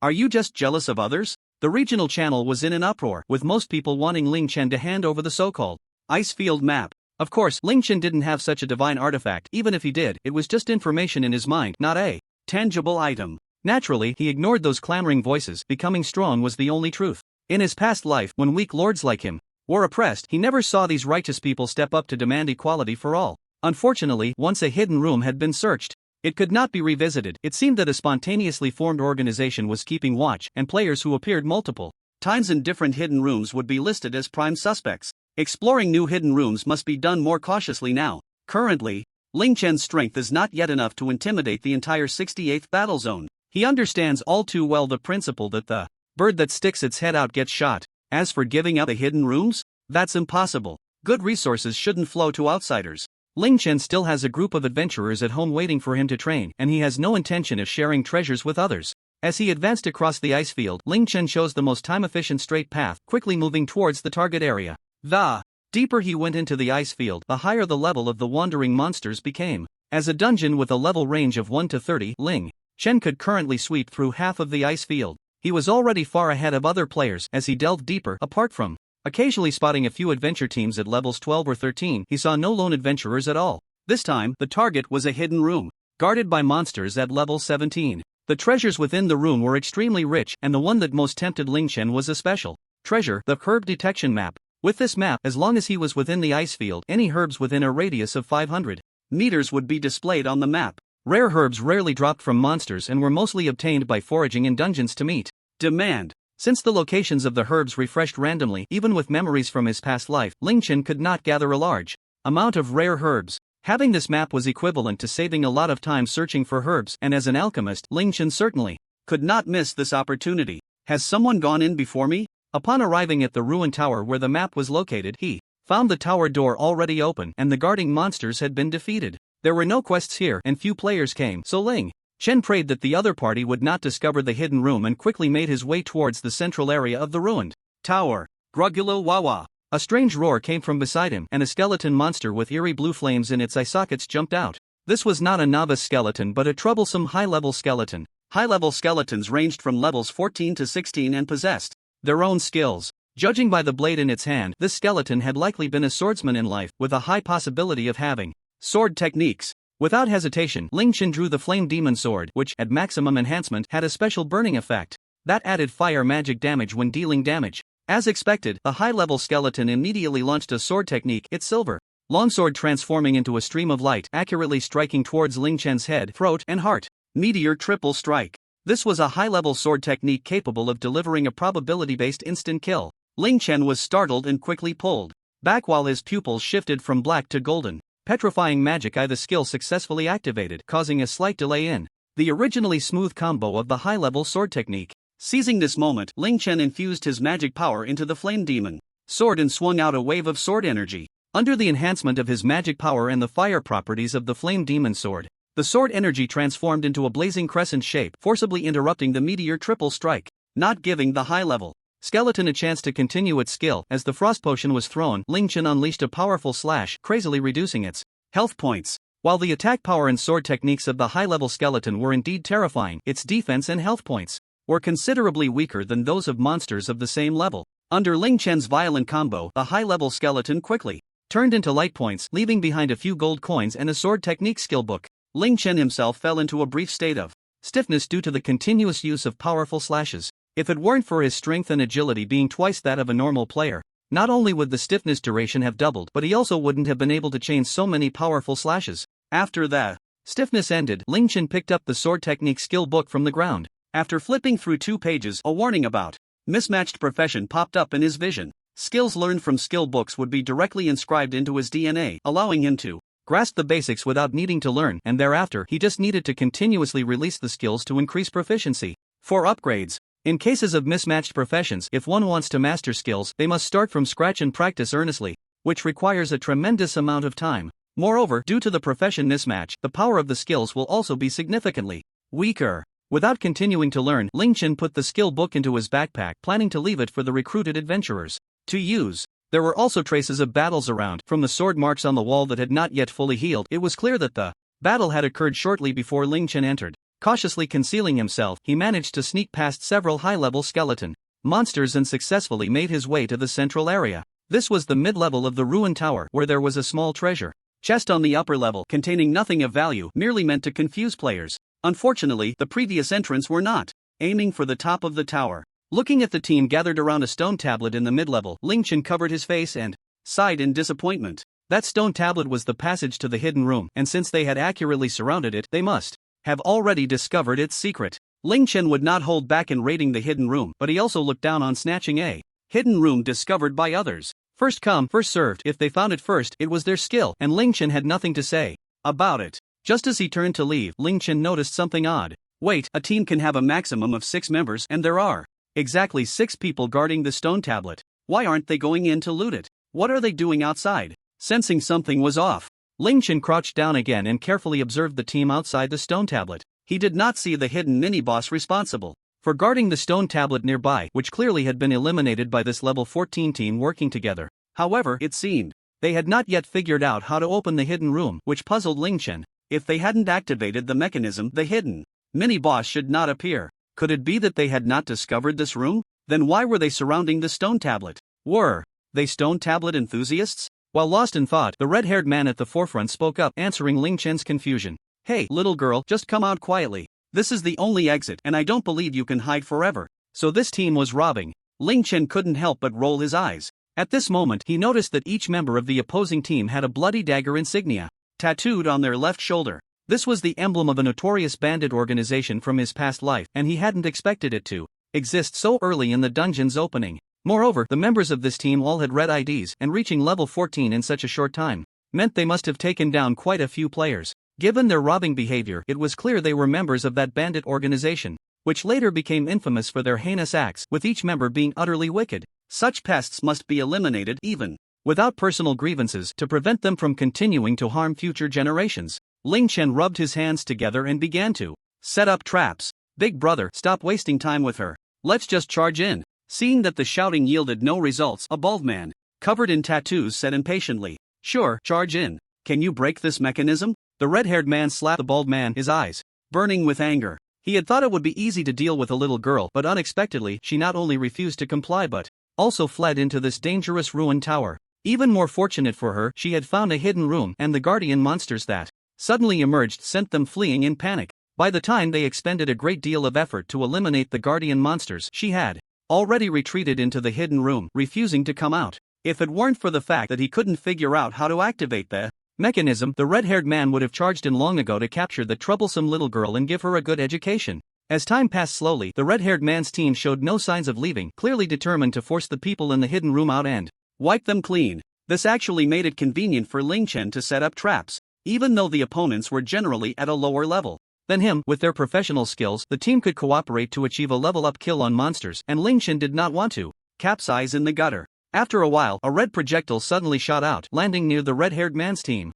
Are you just jealous of others? The regional channel was in an uproar, with most people wanting Ling Chen to hand over the so-called ice field map. Of course, Ling Chen didn't have such a divine artifact. Even if he did, it was just information in his mind, not a tangible item. Naturally, he ignored those clamoring voices. Becoming strong was the only truth. In his past life, when weak lords like him were oppressed, he never saw these righteous people step up to demand equality for all. Unfortunately, once a hidden room had been searched, it could not be revisited. It seemed that a spontaneously formed organization was keeping watch, and players who appeared multiple times in different hidden rooms would be listed as prime suspects. Exploring new hidden rooms must be done more cautiously now. Currently, Ling Chen's strength is not yet enough to intimidate the entire 68th battle zone. He understands all too well the principle that the bird that sticks its head out gets shot. As for giving up the hidden rooms, that's impossible. Good resources shouldn't flow to outsiders. Ling Chen still has a group of adventurers at home waiting for him to train, and he has no intention of sharing treasures with others. As he advanced across the ice field, Ling Chen chose the most time-efficient straight path, quickly moving towards the target area. The deeper he went into the ice field, the higher the level of the wandering monsters became. As a dungeon with a level range of 1 to 30, Ling Chen could currently sweep through half of the ice field. He was already far ahead of other players as he delved deeper. Apart from occasionally spotting a few adventure teams at levels 12 or 13, he saw no lone adventurers at all. This time, the target was a hidden room, guarded by monsters at level 17. The treasures within the room were extremely rich, and the one that most tempted Ling Chen was a special treasure, the herb detection map. With this map, as long as he was within the ice field, any herbs within a radius of 500 meters would be displayed on the map. Rare herbs rarely dropped from monsters and were mostly obtained by foraging in dungeons to meet demand. Since the locations of the herbs refreshed randomly, even with memories from his past life, Ling Chen could not gather a large amount of rare herbs. Having this map was equivalent to saving a lot of time searching for herbs, and as an alchemist, Ling Chen certainly could not miss this opportunity. Has someone gone in before me? Upon arriving at the ruined tower where the map was located, he found the tower door already open and the guarding monsters had been defeated. There were no quests here and few players came, so Ling Chen prayed that the other party would not discover the hidden room and quickly made his way towards the central area of the ruined tower. Grugulo Wawa. A strange roar came from beside him and a skeleton monster with eerie blue flames in its eye sockets jumped out. This was not a novice skeleton but a troublesome high-level skeleton. High-level skeletons ranged from levels 14 to 16 and possessed their own skills. Judging by the blade in its hand, this skeleton had likely been a swordsman in life, with a high possibility of having sword techniques. Without hesitation, Ling Chen drew the flame demon sword, which, at maximum enhancement, had a special burning effect that added fire magic damage when dealing damage. As expected, the high-level skeleton immediately launched a sword technique, its silver longsword transforming into a stream of light, accurately striking towards Ling Chen's head, throat, and heart. Meteor triple strike. This was a high-level sword technique capable of delivering a probability-based instant kill. Ling Chen was startled and quickly pulled back while his pupils shifted from black to golden. Petrifying magic the skill successfully activated, causing a slight delay in the originally smooth combo of the high-level sword technique. Seizing this moment, Ling Chen infused his magic power into the flame demon sword and swung out a wave of sword energy. Under the enhancement of his magic power and the fire properties of the flame demon sword, the sword energy transformed into a blazing crescent shape, forcibly interrupting the meteor triple strike, not giving the high-level skeleton a chance to continue its skill. As the frost potion was thrown, Ling Chen unleashed a powerful slash, crazily reducing its health points. While the attack power and sword techniques of the high-level skeleton were indeed terrifying, its defense and health points were considerably weaker than those of monsters of the same level. Under Ling Chen's violent combo, the high-level skeleton quickly turned into light points, leaving behind a few gold coins and a sword technique skill book. Ling Chen himself fell into a brief state of stiffness due to the continuous use of powerful slashes. If it weren't for his strength and agility being twice that of a normal player, not only would the stiffness duration have doubled, but he also wouldn't have been able to chain so many powerful slashes. After the stiffness ended, Ling Chen picked up the sword technique skill book from the ground. After flipping through 2 pages, a warning about mismatched profession popped up in his vision. Skills learned from skill books would be directly inscribed into his DNA, allowing him to grasp the basics without needing to learn, and thereafter he just needed to continuously release the skills to increase proficiency. For upgrades, in cases of mismatched professions, if one wants to master skills, they must start from scratch and practice earnestly, which requires a tremendous amount of time. Moreover, due to the profession mismatch, the power of the skills will also be significantly weaker. Without continuing to learn, Ling Chen put the skill book into his backpack, planning to leave it for the recruited adventurers to use. There were also traces of battles around. From the sword marks on the wall that had not yet fully healed, it was clear that the battle had occurred shortly before Ling Chen entered. Cautiously concealing himself, he managed to sneak past several high-level skeleton monsters and successfully made his way to the central area. This was the mid-level of the ruined tower, where there was a small treasure chest on the upper level containing nothing of value, merely meant to confuse players. Unfortunately, the previous entrants were not aiming for the top of the tower. Looking at the team gathered around a stone tablet in the mid-level, Ling Chen covered his face and sighed in disappointment. That stone tablet was the passage to the hidden room, and since they had accurately surrounded it, they must have already discovered its secret. Ling Chen would not hold back in raiding the hidden room, but he also looked down on snatching a hidden room discovered by others. First come, first served. If they found it first, it was their skill, and Ling Chen had nothing to say about it. Just as he turned to leave, Ling Chen noticed something odd. Wait, a team can have a maximum of 6 members, and there are exactly 6 people guarding the stone tablet. Why aren't they going in to loot it? What are they doing outside? Sensing something was off, Ling Chen crouched down again and carefully observed the team outside the stone tablet. He did not see the hidden mini-boss responsible for guarding the stone tablet nearby, which clearly had been eliminated by this level 14 team working together. However, it seemed they had not yet figured out how to open the hidden room, which puzzled Ling Chen. If they hadn't activated the mechanism, the hidden mini-boss should not appear. Could it be that they had not discovered this room? Then why were they surrounding the stone tablet? Were they stone tablet enthusiasts? While lost in thought, the red-haired man at the forefront spoke up, answering Ling Chen's confusion. Hey, little girl, just come out quietly. This is the only exit, and I don't believe you can hide forever. So this team was robbing. Ling Chen couldn't help but roll his eyes. At this moment, he noticed that each member of the opposing team had a bloody dagger insignia tattooed on their left shoulder. This was the emblem of a notorious bandit organization from his past life, and he hadn't expected it to exist so early in the dungeon's opening. Moreover, the members of this team all had red IDs, and reaching level 14 in such a short time meant they must have taken down quite a few players. Given their robbing behavior, it was clear they were members of that bandit organization. which later became infamous for their heinous acts, with each member being utterly wicked. Such pests must be eliminated even without personal grievances to prevent them from continuing to harm future generations. Ling Chen rubbed his hands together and began to set up traps. Big brother, stop wasting time with her. Let's just charge in. Seeing that the shouting yielded no results, a bald man, covered in tattoos, said impatiently, "Sure, charge in. Can you break this mechanism?" The red-haired man slapped the bald man, his eyes burning with anger. He had thought it would be easy to deal with a little girl, but unexpectedly she not only refused to comply but also fled into this dangerous ruined tower. Even more fortunate for her, she had found a hidden room, and the guardian monsters that suddenly emerged sent them fleeing in panic. By the time they expended a great deal of effort to eliminate the guardian monsters, she had already retreated into the hidden room, refusing to come out. If it weren't for the fact that he couldn't figure out how to activate the mechanism, the red-haired man would have charged in long ago to capture the troublesome little girl and give her a good education. As time passed slowly, the red-haired man's team showed no signs of leaving, clearly determined to force the people in the hidden room out and wipe them clean. This actually made it convenient for Ling Chen to set up traps, even though the opponents were generally at a lower level than him. With their professional skills, the team could cooperate to achieve a level-up kill on monsters, and Ling Chen did not want to capsize in the gutter. After a while, a red projectile suddenly shot out, landing near the red-haired man's team.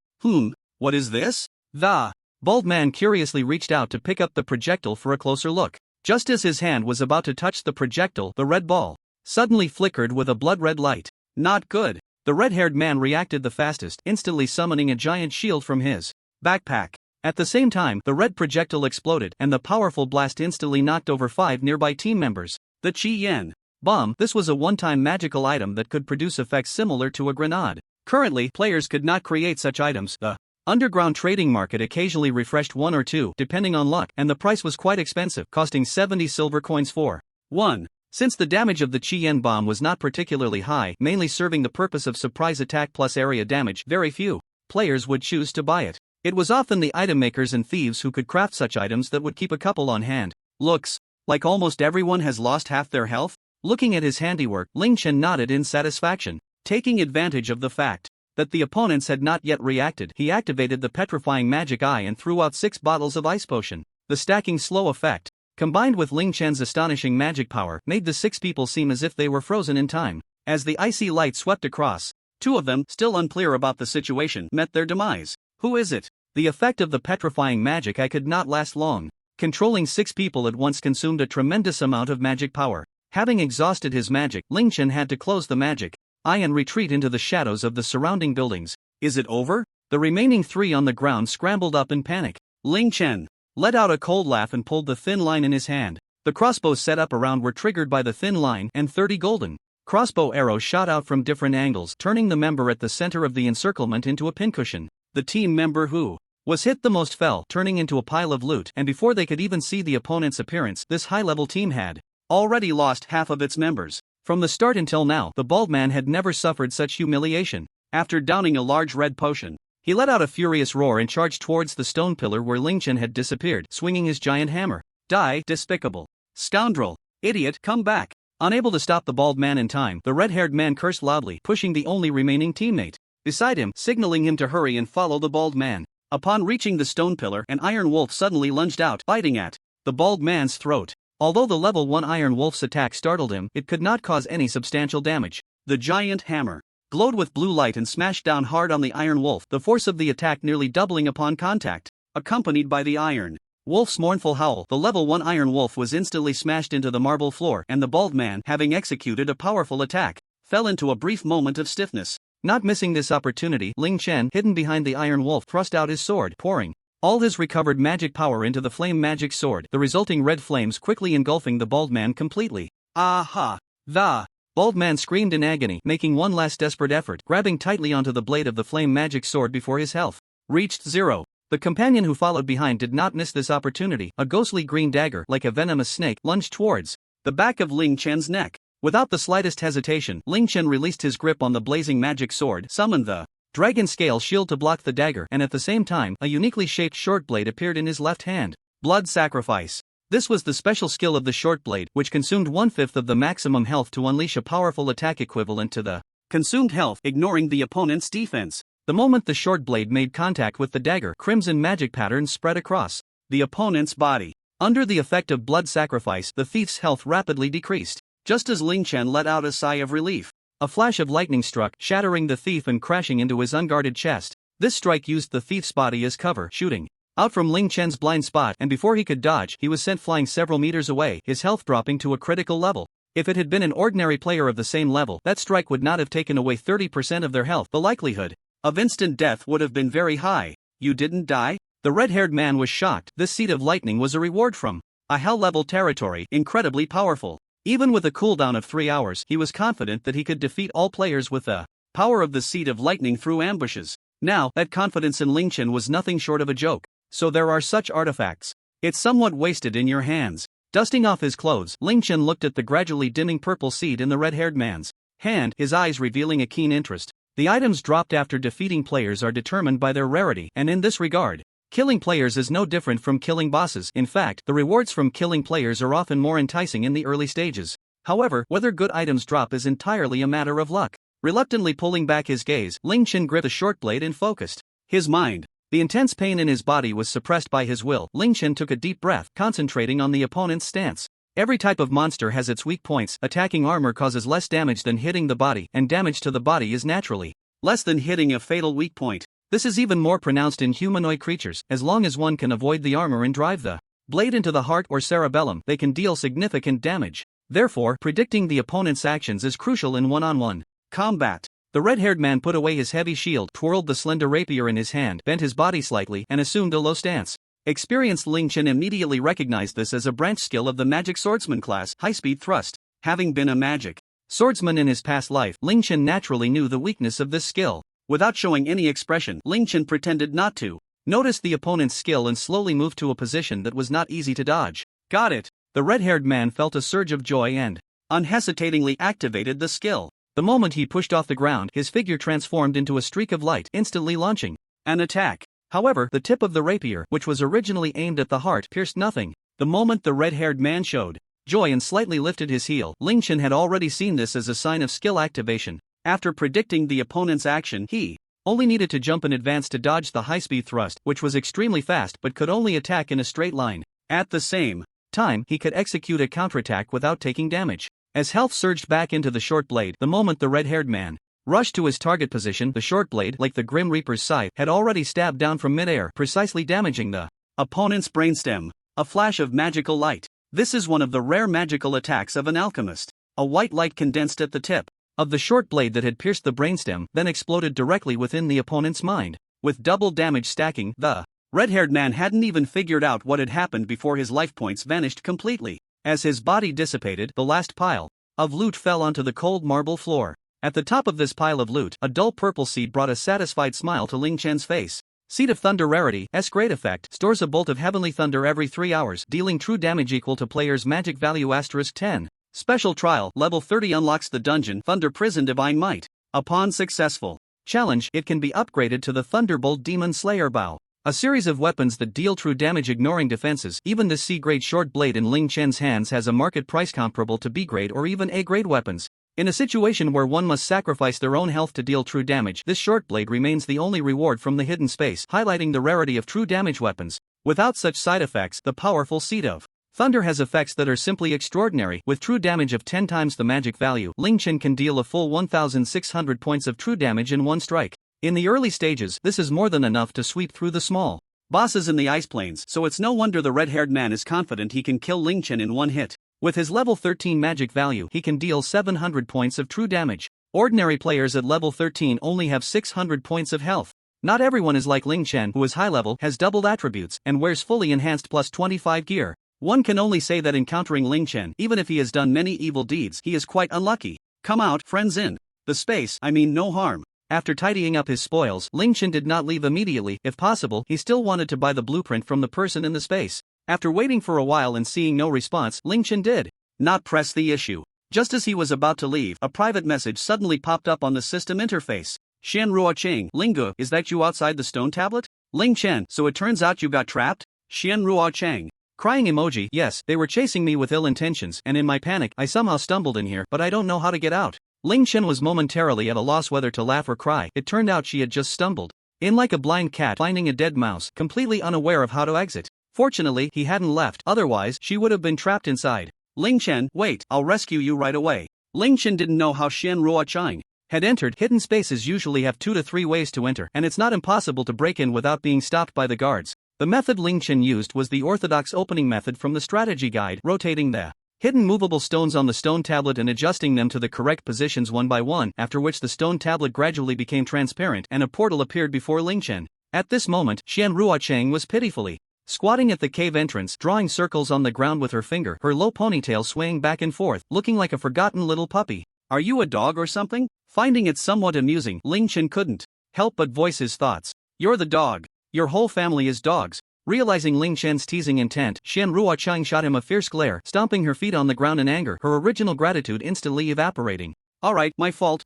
What is this? The bald man curiously reached out to pick up the projectile for a closer look. Just as his hand was about to touch the projectile, the red ball suddenly flickered with a blood-red light. Not good. The red-haired man reacted the fastest, instantly summoning a giant shield from his backpack. At the same time, the red projectile exploded, and the powerful blast instantly knocked over 5 nearby team members. The Qi Yan bomb. This was a one-time magical item that could produce effects similar to a grenade. Currently, players could not create such items. The underground trading market occasionally refreshed one or two, depending on luck, and the price was quite expensive, costing 70 silver coins for one. Since the damage of the Qi Yan bomb was not particularly high, mainly serving the purpose of surprise attack plus area damage, very few players would choose to buy it. It was often the item makers and thieves who could craft such items that would keep a couple on hand. Looks like almost everyone has lost half their health. Looking at his handiwork, Ling Chen nodded in satisfaction. Taking advantage of the fact that the opponents had not yet reacted, he activated the petrifying magic eye and threw out 6 bottles of ice potion. The stacking slow effect, combined with Ling Chen's astonishing magic power, made the 6 people seem as if they were frozen in time. As the icy light swept across, 2 of them, still unclear about the situation, met their demise. Who is it? The effect of the petrifying magic eye could not last long. Controlling 6 people at once consumed a tremendous amount of magic power. Having exhausted his magic, Ling Chen had to close the magic eye and retreat into the shadows of the surrounding buildings. Is it over? The remaining 3 on the ground scrambled up in panic. Ling Chen let out a cold laugh and pulled the thin line in his hand. The crossbows set up around were triggered by the thin line, and 30 golden crossbow arrows shot out from different angles, turning the member at the center of the encirclement into a pincushion. The team member who was hit the most fell, turning into a pile of loot, and before they could even see the opponent's appearance, this high-level team had already lost half of its members. From the start until now, the bald man had never suffered such humiliation. After downing a large red potion, he let out a furious roar and charged towards the stone pillar where Ling Chen had disappeared, swinging his giant hammer. Die, despicable scoundrel! Idiot, come back! Unable to stop the bald man in time, the red-haired man cursed loudly, pushing the only remaining teammate beside him, signaling him to hurry and follow the bald man. Upon reaching the stone pillar, an iron wolf suddenly lunged out, biting at the bald man's throat. Although the level 1 iron wolf's attack startled him, it could not cause any substantial damage. The giant hammer glowed with blue light and smashed down hard on the iron wolf, the force of the attack nearly doubling upon contact. Accompanied by the iron wolf's mournful howl, the level 1 iron wolf was instantly smashed into the marble floor, and the bald man, having executed a powerful attack, fell into a brief moment of stiffness. Not missing this opportunity, Ling Chen, hidden behind the iron wolf, thrust out his sword, pouring all his recovered magic power into the flame magic sword, the resulting red flames quickly engulfing the bald man completely. Aha! The bald man screamed in agony, making one last desperate effort, grabbing tightly onto the blade of the flame magic sword before his health reached 0. The companion who followed behind did not miss this opportunity. A ghostly green dagger, like a venomous snake, lunged towards the back of Ling Chen's neck. Without the slightest hesitation, Ling Chen released his grip on the blazing magic sword, summoned the dragon scale shield to block the dagger, and at the same time, a uniquely shaped short blade appeared in his left hand. Blood sacrifice. This was the special skill of the short blade, which consumed 1/5 of the maximum health to unleash a powerful attack equivalent to the consumed health, ignoring the opponent's defense. The moment the short blade made contact with the dagger, crimson magic patterns spread across the opponent's body. Under the effect of blood sacrifice, the thief's health rapidly decreased. Just as Ling Chen let out a sigh of relief, a flash of lightning struck, shattering the thief and crashing into his unguarded chest. This strike used the thief's body as cover, shooting out from Ling Chen's blind spot, and before he could dodge, he was sent flying several meters away, his health dropping to a critical level. If it had been an ordinary player of the same level, that strike would not have taken away 30% of their health. The likelihood of instant death would have been very high. You didn't die? The red-haired man was shocked. This seed of lightning was a reward from a hell-level territory, incredibly powerful. Even with a cooldown of 3 hours, he was confident that he could defeat all players with the power of the seed of lightning through ambushes. Now, that confidence in Ling Chen was nothing short of a joke. So there are such artifacts. It's somewhat wasted in your hands. Dusting off his clothes, Ling Chen looked at the gradually dimming purple seed in the red-haired man's hand, his eyes revealing a keen interest. The items dropped after defeating players are determined by their rarity, and in this regard, killing players is no different from killing bosses. In fact, the rewards from killing players are often more enticing in the early stages. However, whether good items drop is entirely a matter of luck. Reluctantly pulling back his gaze, Ling Chen gripped the short blade and focused his mind. The intense pain in his body was suppressed by his will. Ling Chen took a deep breath, concentrating on the opponent's stance. Every type of monster has its weak points. Attacking armor causes less damage than hitting the body, and damage to the body is naturally less than hitting a fatal weak point. This is even more pronounced in humanoid creatures. As long as one can avoid the armor and drive the blade into the heart or cerebellum, they can deal significant damage. Therefore, predicting the opponent's actions is crucial in one-on-one combat. The red-haired man put away his heavy shield, twirled the slender rapier in his hand, bent his body slightly, and assumed a low stance. Experienced Ling Chen immediately recognized this as a branch skill of the magic swordsman class, high-speed thrust. Having been a magic swordsman in his past life, Ling Chen naturally knew the weakness of this skill. Without showing any expression, Ling Chen pretended not to notice the opponent's skill and slowly moved to a position that was not easy to dodge. Got it! The red-haired man felt a surge of joy and unhesitatingly activated the skill. The moment he pushed off the ground, his figure transformed into a streak of light, instantly launching an attack. However, the tip of the rapier, which was originally aimed at the heart, pierced nothing. The moment the red-haired man showed joy and slightly lifted his heel, Ling Chen had already seen this as a sign of skill activation. After predicting the opponent's action, he only needed to jump in advance to dodge the high-speed thrust, which was extremely fast but could only attack in a straight line. At the same time, he could execute a counterattack without taking damage. As health surged back into the short blade, the moment the red-haired man rushed to his target position, the short blade, like the Grim Reaper's scythe, had already stabbed down from midair, precisely damaging the opponent's brainstem. A flash of magical light. This is one of the rare magical attacks of an alchemist. A white light condensed at the tip of the short blade that had pierced the brainstem, then exploded directly within the opponent's mind. With double damage stacking, the red-haired man hadn't even figured out what had happened before his life points vanished completely. As his body dissipated, the last pile of loot fell onto the cold marble floor. At the top of this pile of loot, a dull purple seed brought a satisfied smile to Ling Chen's face. Seed of Thunder rarity, S great effect, stores a bolt of heavenly thunder every 3 hours, dealing true damage equal to player's magic value *10. Special trial, level 30 unlocks the dungeon Thunder Prison Divine Might. Upon successful challenge, it can be upgraded to the Thunderbolt Demon Slayer Bow. A series of weapons that deal true damage ignoring defenses. Even the C-grade short blade in Ling Chen's hands has a market price comparable to B-grade or even A-grade weapons. In a situation where one must sacrifice their own health to deal true damage, this short blade remains the only reward from the hidden space, highlighting the rarity of true damage weapons. Without such side effects, the powerful Seed of Thunder has effects that are simply extraordinary. With true damage of 10 times the magic value, Ling Chen can deal a full 1,600 points of true damage in one strike. In the early stages, this is more than enough to sweep through the small bosses in the ice plains, so it's no wonder the red-haired man is confident he can kill Ling Chen in one hit. With his level 13 magic value, he can deal 700 points of true damage. Ordinary players at level 13 only have 600 points of health. Not everyone is like Ling Chen, who is high level, has doubled attributes, and wears fully enhanced plus 25 gear. One can only say that encountering Ling Chen, even if he has done many evil deeds, he is quite unlucky. Come out, friends, in the space, I mean no harm. After tidying up his spoils, Ling Chen did not leave immediately. If possible, he still wanted to buy the blueprint from the person in the space. After waiting for a while and seeing no response, Ling Chen did not press the issue. Just as he was about to leave, a private message suddenly popped up on the system interface. Xian Ruo Cheng, Lingu, is that you outside the stone tablet? Ling Chen, so it turns out you got trapped? Xian Ruo Cheng. Crying emoji, yes, they were chasing me with ill intentions, and in my panic, I somehow stumbled in here, but I don't know how to get out. Ling Chen was momentarily at a loss whether to laugh or cry. It turned out she had just stumbled in like a blind cat finding a dead mouse, completely unaware of how to exit. Fortunately, he hadn't left, otherwise she would have been trapped inside. Ling Chen, wait, I'll rescue you right away. Ling Chen didn't know how Shen Ruochang had entered. Hidden spaces usually have 2 to 3 ways to enter, and it's not impossible to break in without being stopped by the guards. The method Ling Chen used was the orthodox opening method from the strategy guide, rotating the hidden movable stones on the stone tablet and adjusting them to the correct positions one by one, after which the stone tablet gradually became transparent and a portal appeared before Ling Chen. At this moment, Shen Ruochang was pitifully squatting at the cave entrance, drawing circles on the ground with her finger, her low ponytail swaying back and forth, looking like a forgotten little puppy. Are you a dog or something? Finding it somewhat amusing, Ling Chen couldn't help but voice his thoughts. You're the dog. Your whole family is dogs. Realizing Ling Chen's teasing intent, Shen Ruochang shot him a fierce glare, stomping her feet on the ground in anger, her original gratitude instantly evaporating. Alright, my fault.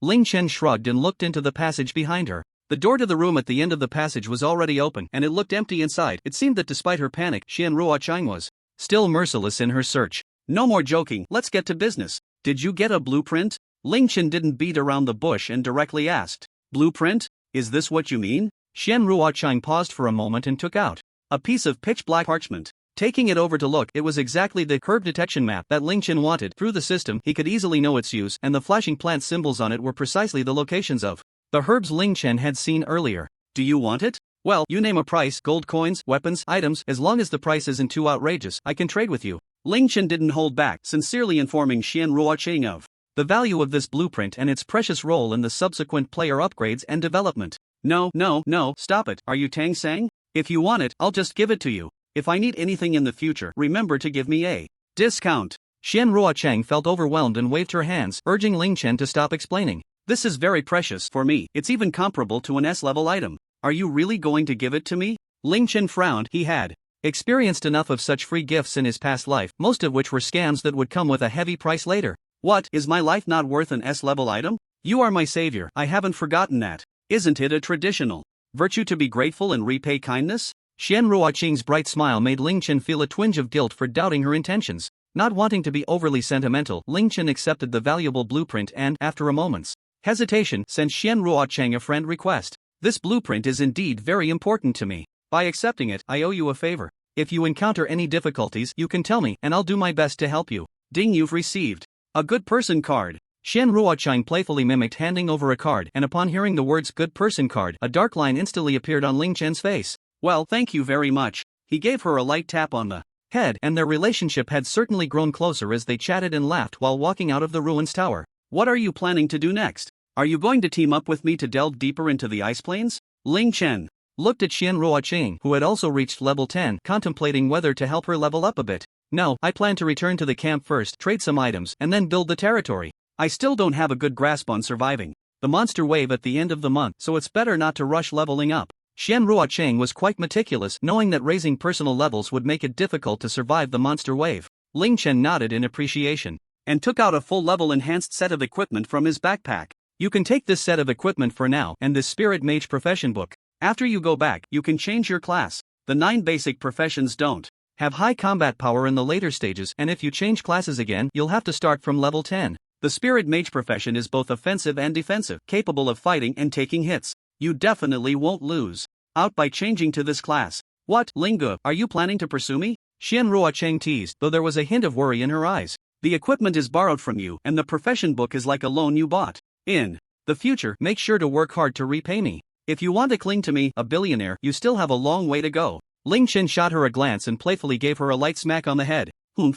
Ling Chen shrugged and looked into the passage behind her. The door to the room at the end of the passage was already open, and it looked empty inside. It seemed that despite her panic, Shen Ruochang was still merciless in her search. No more joking, let's get to business. Did you get a blueprint? Ling Chen didn't beat around the bush and directly asked. Blueprint? Is this what you mean? Shen Ruochang paused for a moment and took out a piece of pitch-black parchment. Taking it over to look, it was exactly the herb detection map that Ling Chen wanted. Through the system, he could easily know its use, and the flashing plant symbols on it were precisely the locations of the herbs Ling Chen had seen earlier. Do you want it? Well, you name a price, gold coins, weapons, items, as long as the price isn't too outrageous, I can trade with you. Ling Chen didn't hold back, sincerely informing Shen Ruochang of the value of this blueprint and its precious role in the subsequent player upgrades and development. No, stop it, are you Tang Sang? If you want it, I'll just give it to you. If I need anything in the future, remember to give me a discount. Shen Ruochang felt overwhelmed and waved her hands, urging Ling Chen to stop explaining. This is very precious for me, it's even comparable to an S-level item. Are you really going to give it to me? Ling Chen frowned. He had experienced enough of such free gifts in his past life, most of which were scams that would come with a heavy price later. What, is my life not worth an S-level item? You are my savior, I haven't forgotten that. Isn't it a traditional virtue to be grateful and repay kindness? Shen Ruochang's bright smile made Ling Chen feel a twinge of guilt for doubting her intentions. Not wanting to be overly sentimental, Ling Chen accepted the valuable blueprint and, after a moment's hesitation, sent Shen Ruochang a friend request. This blueprint is indeed very important to me. By accepting it, I owe you a favor. If you encounter any difficulties, you can tell me, and I'll do my best to help you. Ding, you've received a good person card. Shen Ruochang playfully mimicked handing over a card, and upon hearing the words good person card, a dark line instantly appeared on Ling Chen's face. Well, thank you very much. He gave her a light tap on the head, and their relationship had certainly grown closer as they chatted and laughed while walking out of the ruins tower. What are you planning to do next? Are you going to team up with me to delve deeper into the ice plains? Ling Chen looked at Shen Ruochang, who had also reached level 10, contemplating whether to help her level up a bit. No, I plan to return to the camp first, trade some items, and then build the territory. I still don't have a good grasp on surviving the monster wave at the end of the month, so it's better not to rush leveling up. Shen Ruochang was quite meticulous, knowing that raising personal levels would make it difficult to survive the monster wave. Ling Chen nodded in appreciation and took out a full-level enhanced set of equipment from his backpack. You can take this set of equipment for now and this Spirit Mage profession book. After you go back, you can change your class. The 9 basic professions don't have high combat power in the later stages, and if you change classes again, you'll have to start from level 10. The Spirit Mage profession is both offensive and defensive, capable of fighting and taking hits. You definitely won't lose out by changing to this class. What, Lingu, are you planning to pursue me? Shen Ruochang teased, though there was a hint of worry in her eyes. The equipment is borrowed from you, and the profession book is like a loan you bought. In the future, make sure to work hard to repay me. If you want to cling to me, a billionaire, you still have a long way to go. Ling Chen shot her a glance and playfully gave her a light smack on the head.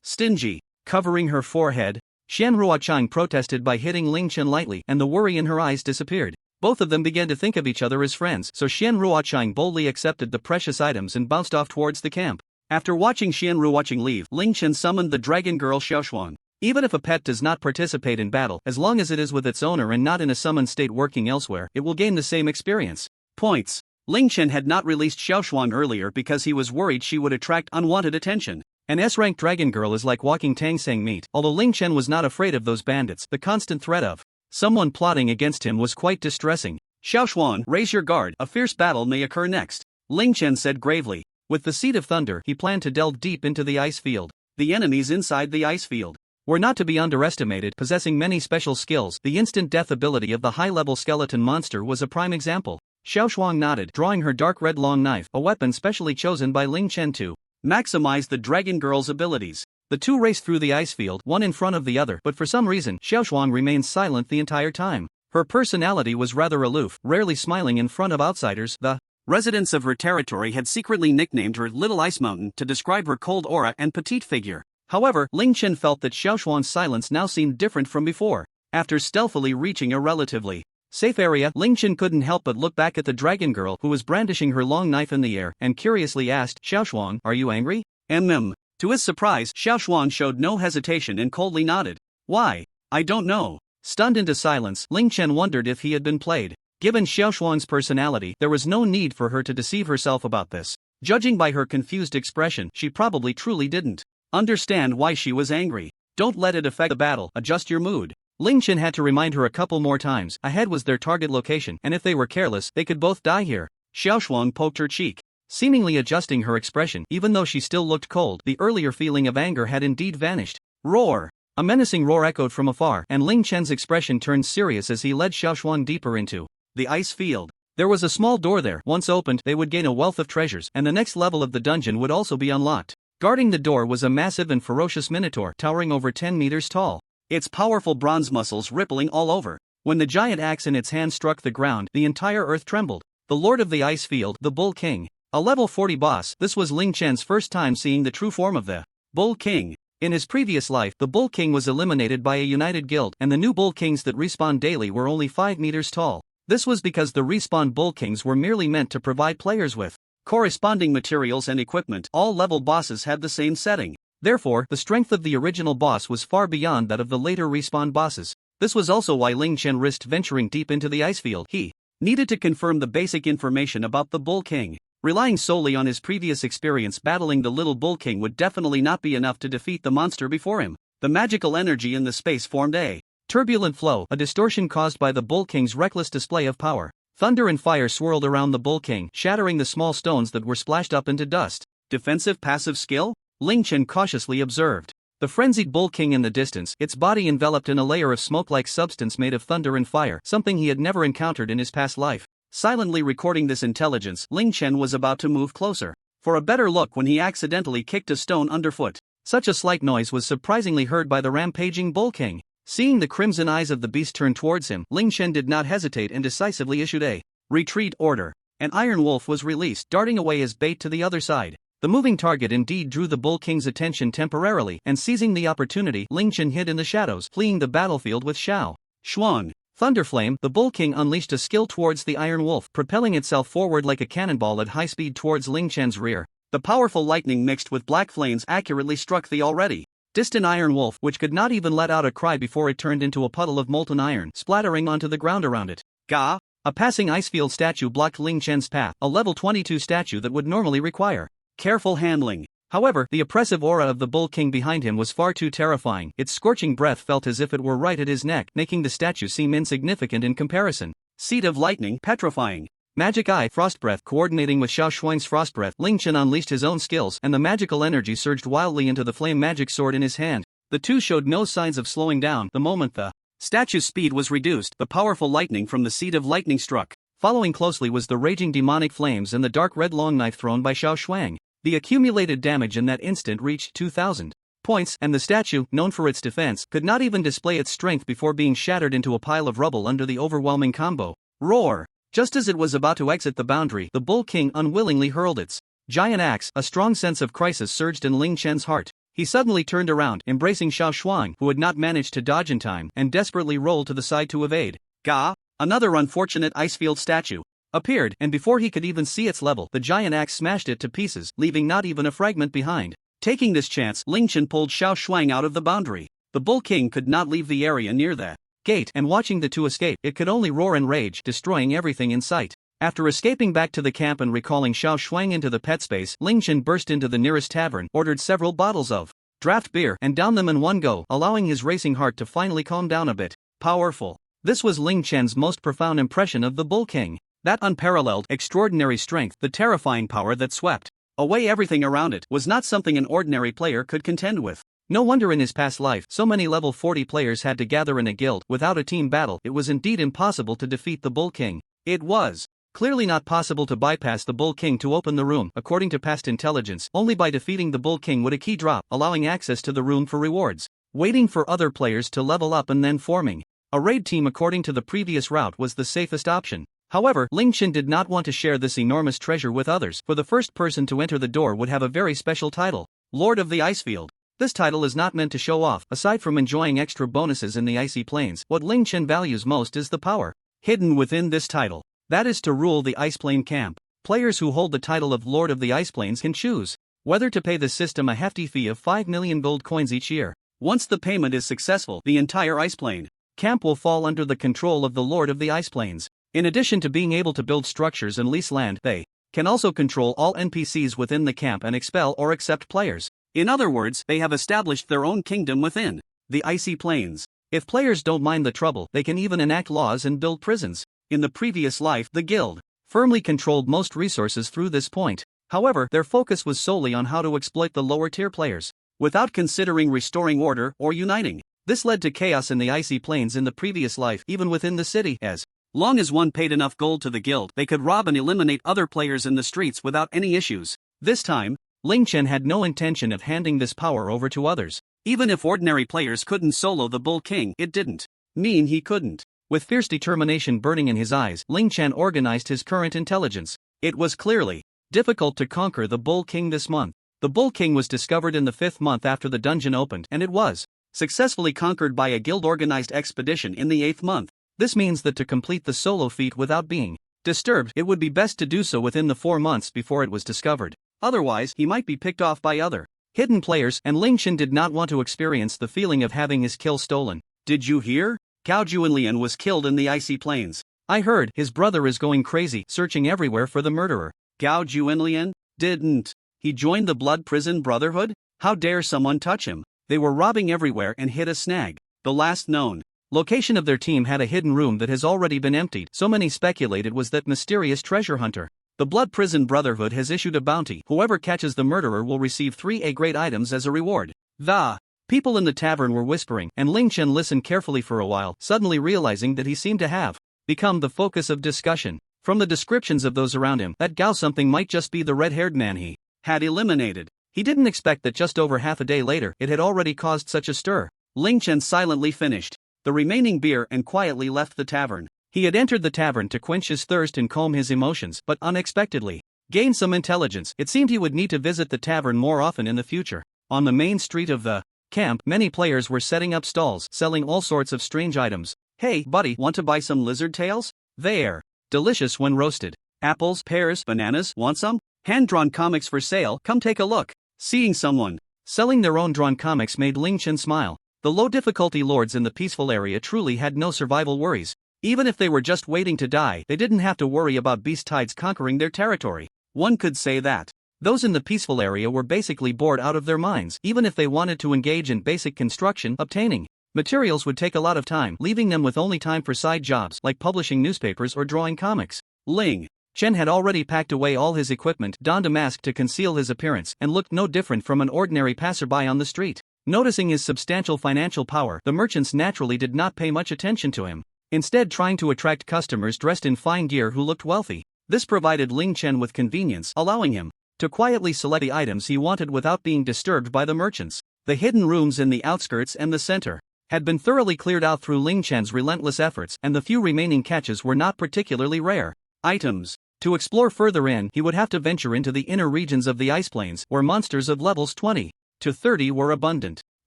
Stingy. Covering her forehead, Shen Ruochang protested by hitting Ling Chen lightly, and the worry in her eyes disappeared. Both of them began to think of each other as friends, so Shen Ruochang boldly accepted the precious items and bounced off towards the camp. After watching Shen Ruochang leave, Ling Chen summoned the dragon girl Xiaoshuan. Even if a pet does not participate in battle, as long as it is with its owner and not in a summoned state working elsewhere, it will gain the same experience points. Ling Chen had not released Xiaoshuan earlier because he was worried she would attract unwanted attention. An S-rank dragon girl is like walking Tang Sang meat. Although Ling Chen was not afraid of those bandits, the constant threat of someone plotting against him was quite distressing. Xiaoshuan, raise your guard, a fierce battle may occur next, Ling Chen said gravely. With the Seed of Thunder, he planned to delve deep into the ice field. The enemies inside the ice field were not to be underestimated, possessing many special skills. The instant death ability of the high-level skeleton monster was a prime example. Xiao Shuang nodded, drawing her dark red long knife, a weapon specially chosen by Ling Chen to maximize the dragon girl's abilities. The two raced through the ice field, one in front of the other, but for some reason, Xiao Shuang remained silent the entire time. Her personality was rather aloof, rarely smiling in front of outsiders. The residents of her territory had secretly nicknamed her Little Ice Mountain to describe her cold aura and petite figure. However, Ling Chen felt that Xiao Shuang's silence now seemed different from before. After stealthily reaching a relatively safe area, Ling Chen couldn't help but look back at the dragon girl who was brandishing her long knife in the air and curiously asked, "Xiao Shuang, are you angry?" To his surprise, Xiao Shuang showed no hesitation and coldly nodded. "Why? I don't know." Stunned into silence, Ling Chen wondered if he had been played. Given Xiao Shuang's personality, there was no need for her to deceive herself about this. Judging by her confused expression, she probably truly didn't understand why she was angry. Don't let it affect the battle, adjust your mood. Ling Chen had to remind her a couple more times. Ahead was their target location, and if they were careless, they could both die here. Xiao Shuang poked her cheek, seemingly adjusting her expression. Even though she still looked cold, the earlier feeling of anger had indeed vanished. Roar! A menacing roar echoed from afar, and Ling Chen's expression turned serious as he led Xiao Shuang deeper into the ice field. There was a small door there. Once opened, they would gain a wealth of treasures, and the next level of the dungeon would also be unlocked. Guarding the door was a massive and ferocious minotaur towering over 10 meters tall, its powerful bronze muscles rippling all over. When the giant axe in its hand struck the ground, the entire earth trembled. The lord of the ice field, the Bull King. A level 40 boss. This was Ling Chen's first time seeing the true form of the Bull King. In his previous life, the Bull King was eliminated by a united guild, and the new Bull Kings that respawned daily were only 5 meters tall. This was because the respawned Bull Kings were merely meant to provide players with corresponding materials and equipment. All level bosses had the same setting. Therefore, the strength of the original boss was far beyond that of the later respawned bosses. This was also why Ling Chen risked venturing deep into the ice field. He needed to confirm the basic information about the Bull King. Relying solely on his previous experience battling the little Bull King would definitely not be enough to defeat the monster before him. The magical energy in the space formed a turbulent flow, a distortion caused by the Bull King's reckless display of power. Thunder and fire swirled around the Bull King, shattering the small stones that were splashed up into dust. Defensive passive skill? Ling Chen cautiously observed. The frenzied Bull King in the distance, its body enveloped in a layer of smoke-like substance made of thunder and fire, something he had never encountered in his past life. Silently recording this intelligence, Ling Chen was about to move closer for a better look when he accidentally kicked a stone underfoot. Such a slight noise was surprisingly heard by the rampaging Bull King. Seeing the crimson eyes of the beast turn towards him, Ling Chen did not hesitate and decisively issued a retreat order. An iron wolf was released, darting away as bait to the other side. The moving target indeed drew the Bull King's attention temporarily, and seizing the opportunity, Ling Chen hid in the shadows, fleeing the battlefield with Xiao Shuang. Thunderflame, the Bull King unleashed a skill towards the iron wolf, propelling itself forward like a cannonball at high speed towards Ling Chen's rear. The powerful lightning mixed with black flames accurately struck the already distant iron wolf, which could not even let out a cry before it turned into a puddle of molten iron, splattering onto the ground around it. Gah! A passing icefield statue blocked Ling Chen's path, a level 22 statue that would normally require careful handling. However, the oppressive aura of the Bull King behind him was far too terrifying. Its scorching breath felt as if it were right at his neck, making the statue seem insignificant in comparison. Seed of lightning, petrifying. Magic Eye, Frost Breath. Coordinating with Xiao Shuang's Frost Breath, Ling Chen unleashed his own skills, and the magical energy surged wildly into the flame magic sword in his hand. The two showed no signs of slowing down. The moment the statue's speed was reduced, the powerful lightning from the Seed of Lightning struck. Following closely was the raging demonic flames and the dark red long knife thrown by Xiao Shuang. The accumulated damage in that instant reached 2,000 points, and the statue, known for its defense, could not even display its strength before being shattered into a pile of rubble under the overwhelming combo. Roar! Just as it was about to exit the boundary, the Bull King unwillingly hurled its giant axe. A strong sense of crisis surged in Ling Chen's heart. He suddenly turned around, embracing Xiao Shuang, who had not managed to dodge in time, and desperately rolled to the side to evade. Gah! Another unfortunate icefield statue appeared, and before he could even see its level, the giant axe smashed it to pieces, leaving not even a fragment behind. Taking this chance, Ling Chen pulled Xiao Shuang out of the boundary. The Bull King could not leave the area near the gate, and watching the two escape, it could only roar and rage, destroying everything in sight. After escaping back to the camp and recalling Xiao Shuang into the pet space, Ling Chen burst into the nearest tavern, ordered several bottles of draft beer, and downed them in one go, allowing his racing heart to finally calm down a bit. Powerful. This was Ling Chen's most profound impression of the Bull King. That unparalleled, extraordinary strength, the terrifying power that swept away everything around it, was not something an ordinary player could contend with. No wonder in his past life, so many level 40 players had to gather in a guild. Without a team battle, it was indeed impossible to defeat the Bull King. It was Clearly not possible to bypass the Bull King to open the room. According to past intelligence, only by defeating the Bull King would a key drop, allowing access to the room for rewards. Waiting for other players to level up and then forming a raid team according to the previous route was the safest option. However, Ling Chen did not want to share this enormous treasure with others, for the first person to enter the door would have a very special title, Lord of the Icefield. This title is not meant to show off. Aside from enjoying extra bonuses in the icy plains, what Ling Chen values most is the power hidden within this title. That is to rule the Ice Plain camp. Players who hold the title of Lord of the Ice Plains can choose whether to pay the system a hefty fee of 5 million gold coins each year. Once the payment is successful, the entire Ice Plain camp will fall under the control of the Lord of the Ice Plains. In addition to being able to build structures and lease land, they can also control all NPCs within the camp and expel or accept players. In other words, they have established their own kingdom within the Icy Plains. If players don't mind the trouble, they can even enact laws and build prisons. In the previous life, the guild firmly controlled most resources through this point. However, their focus was solely on how to exploit the lower tier players, without considering restoring order or uniting. This led to chaos in the Icy Plains in the previous life, even within the city. As long as one paid enough gold to the guild, they could rob and eliminate other players in the streets without any issues. This time, Ling Chen had no intention of handing this power over to others. Even if ordinary players couldn't solo the Bull King, it didn't mean he couldn't. With fierce determination burning in his eyes, Ling Chen organized his current intelligence. It was clearly difficult to conquer the Bull King this month. The Bull King was discovered in the 5th month after the dungeon opened, and it was successfully conquered by a guild-organized expedition in the 8th month. This means that to complete the solo feat without being disturbed, it would be best to do so within the 4 months before it was discovered. Otherwise, he might be picked off by other hidden players, and Ling Chen did not want to experience the feeling of having his kill stolen. Did you hear? Gao Juanlian was killed in the Icy Plains. I heard. His brother is going crazy, searching everywhere for the murderer. Gao Juanlian? Didn't he join the Blood Prison Brotherhood? How dare someone touch him? They were robbing everywhere and hit a snag. The last known location of their team had a hidden room that has already been emptied. So many speculated was that mysterious treasure hunter. The Blood Prison Brotherhood has issued a bounty. Whoever catches the murderer will receive 3 A-grade items as a reward. The people in the tavern were whispering, and Ling Chen listened carefully for a while, suddenly realizing that he seemed to have become the focus of discussion. From the descriptions of those around him, that Gao something might just be the red-haired man he had eliminated. He didn't expect that just over half a day later it had already caused such a stir. Ling Chen silently finished the remaining beer and quietly left the tavern. He had entered the tavern to quench his thirst and calm his emotions, but unexpectedly gained some intelligence. It seemed he would need to visit the tavern more often in the future. On the main street of the camp, many players were setting up stalls, selling all sorts of strange items. Hey, buddy, want to buy some lizard tails? They're delicious when roasted. Apples, pears, bananas, want some? Hand-drawn comics for sale, come take a look. Seeing someone selling their own drawn comics made Ling Chen smile. The low-difficulty lords in the peaceful area truly had no survival worries. Even if they were just waiting to die, they didn't have to worry about beast tides conquering their territory. One could say that those in the peaceful area were basically bored out of their minds. Even if they wanted to engage in basic construction, obtaining materials would take a lot of time, leaving them with only time for side jobs like publishing newspapers or drawing comics. Ling Chen had already packed away all his equipment, donned a mask to conceal his appearance, and looked no different from an ordinary passerby on the street. Noticing his substantial financial power, the merchants naturally did not pay much attention to him, instead trying to attract customers dressed in fine gear who looked wealthy. This provided Ling Chen with convenience, allowing him to quietly select the items he wanted without being disturbed by the merchants. The hidden rooms in the outskirts and the center had been thoroughly cleared out through Ling Chen's relentless efforts, and the few remaining catches were not particularly rare items. To explore further in, he would have to venture into the inner regions of the Ice Plains, where monsters of levels 20 to 30 were abundant.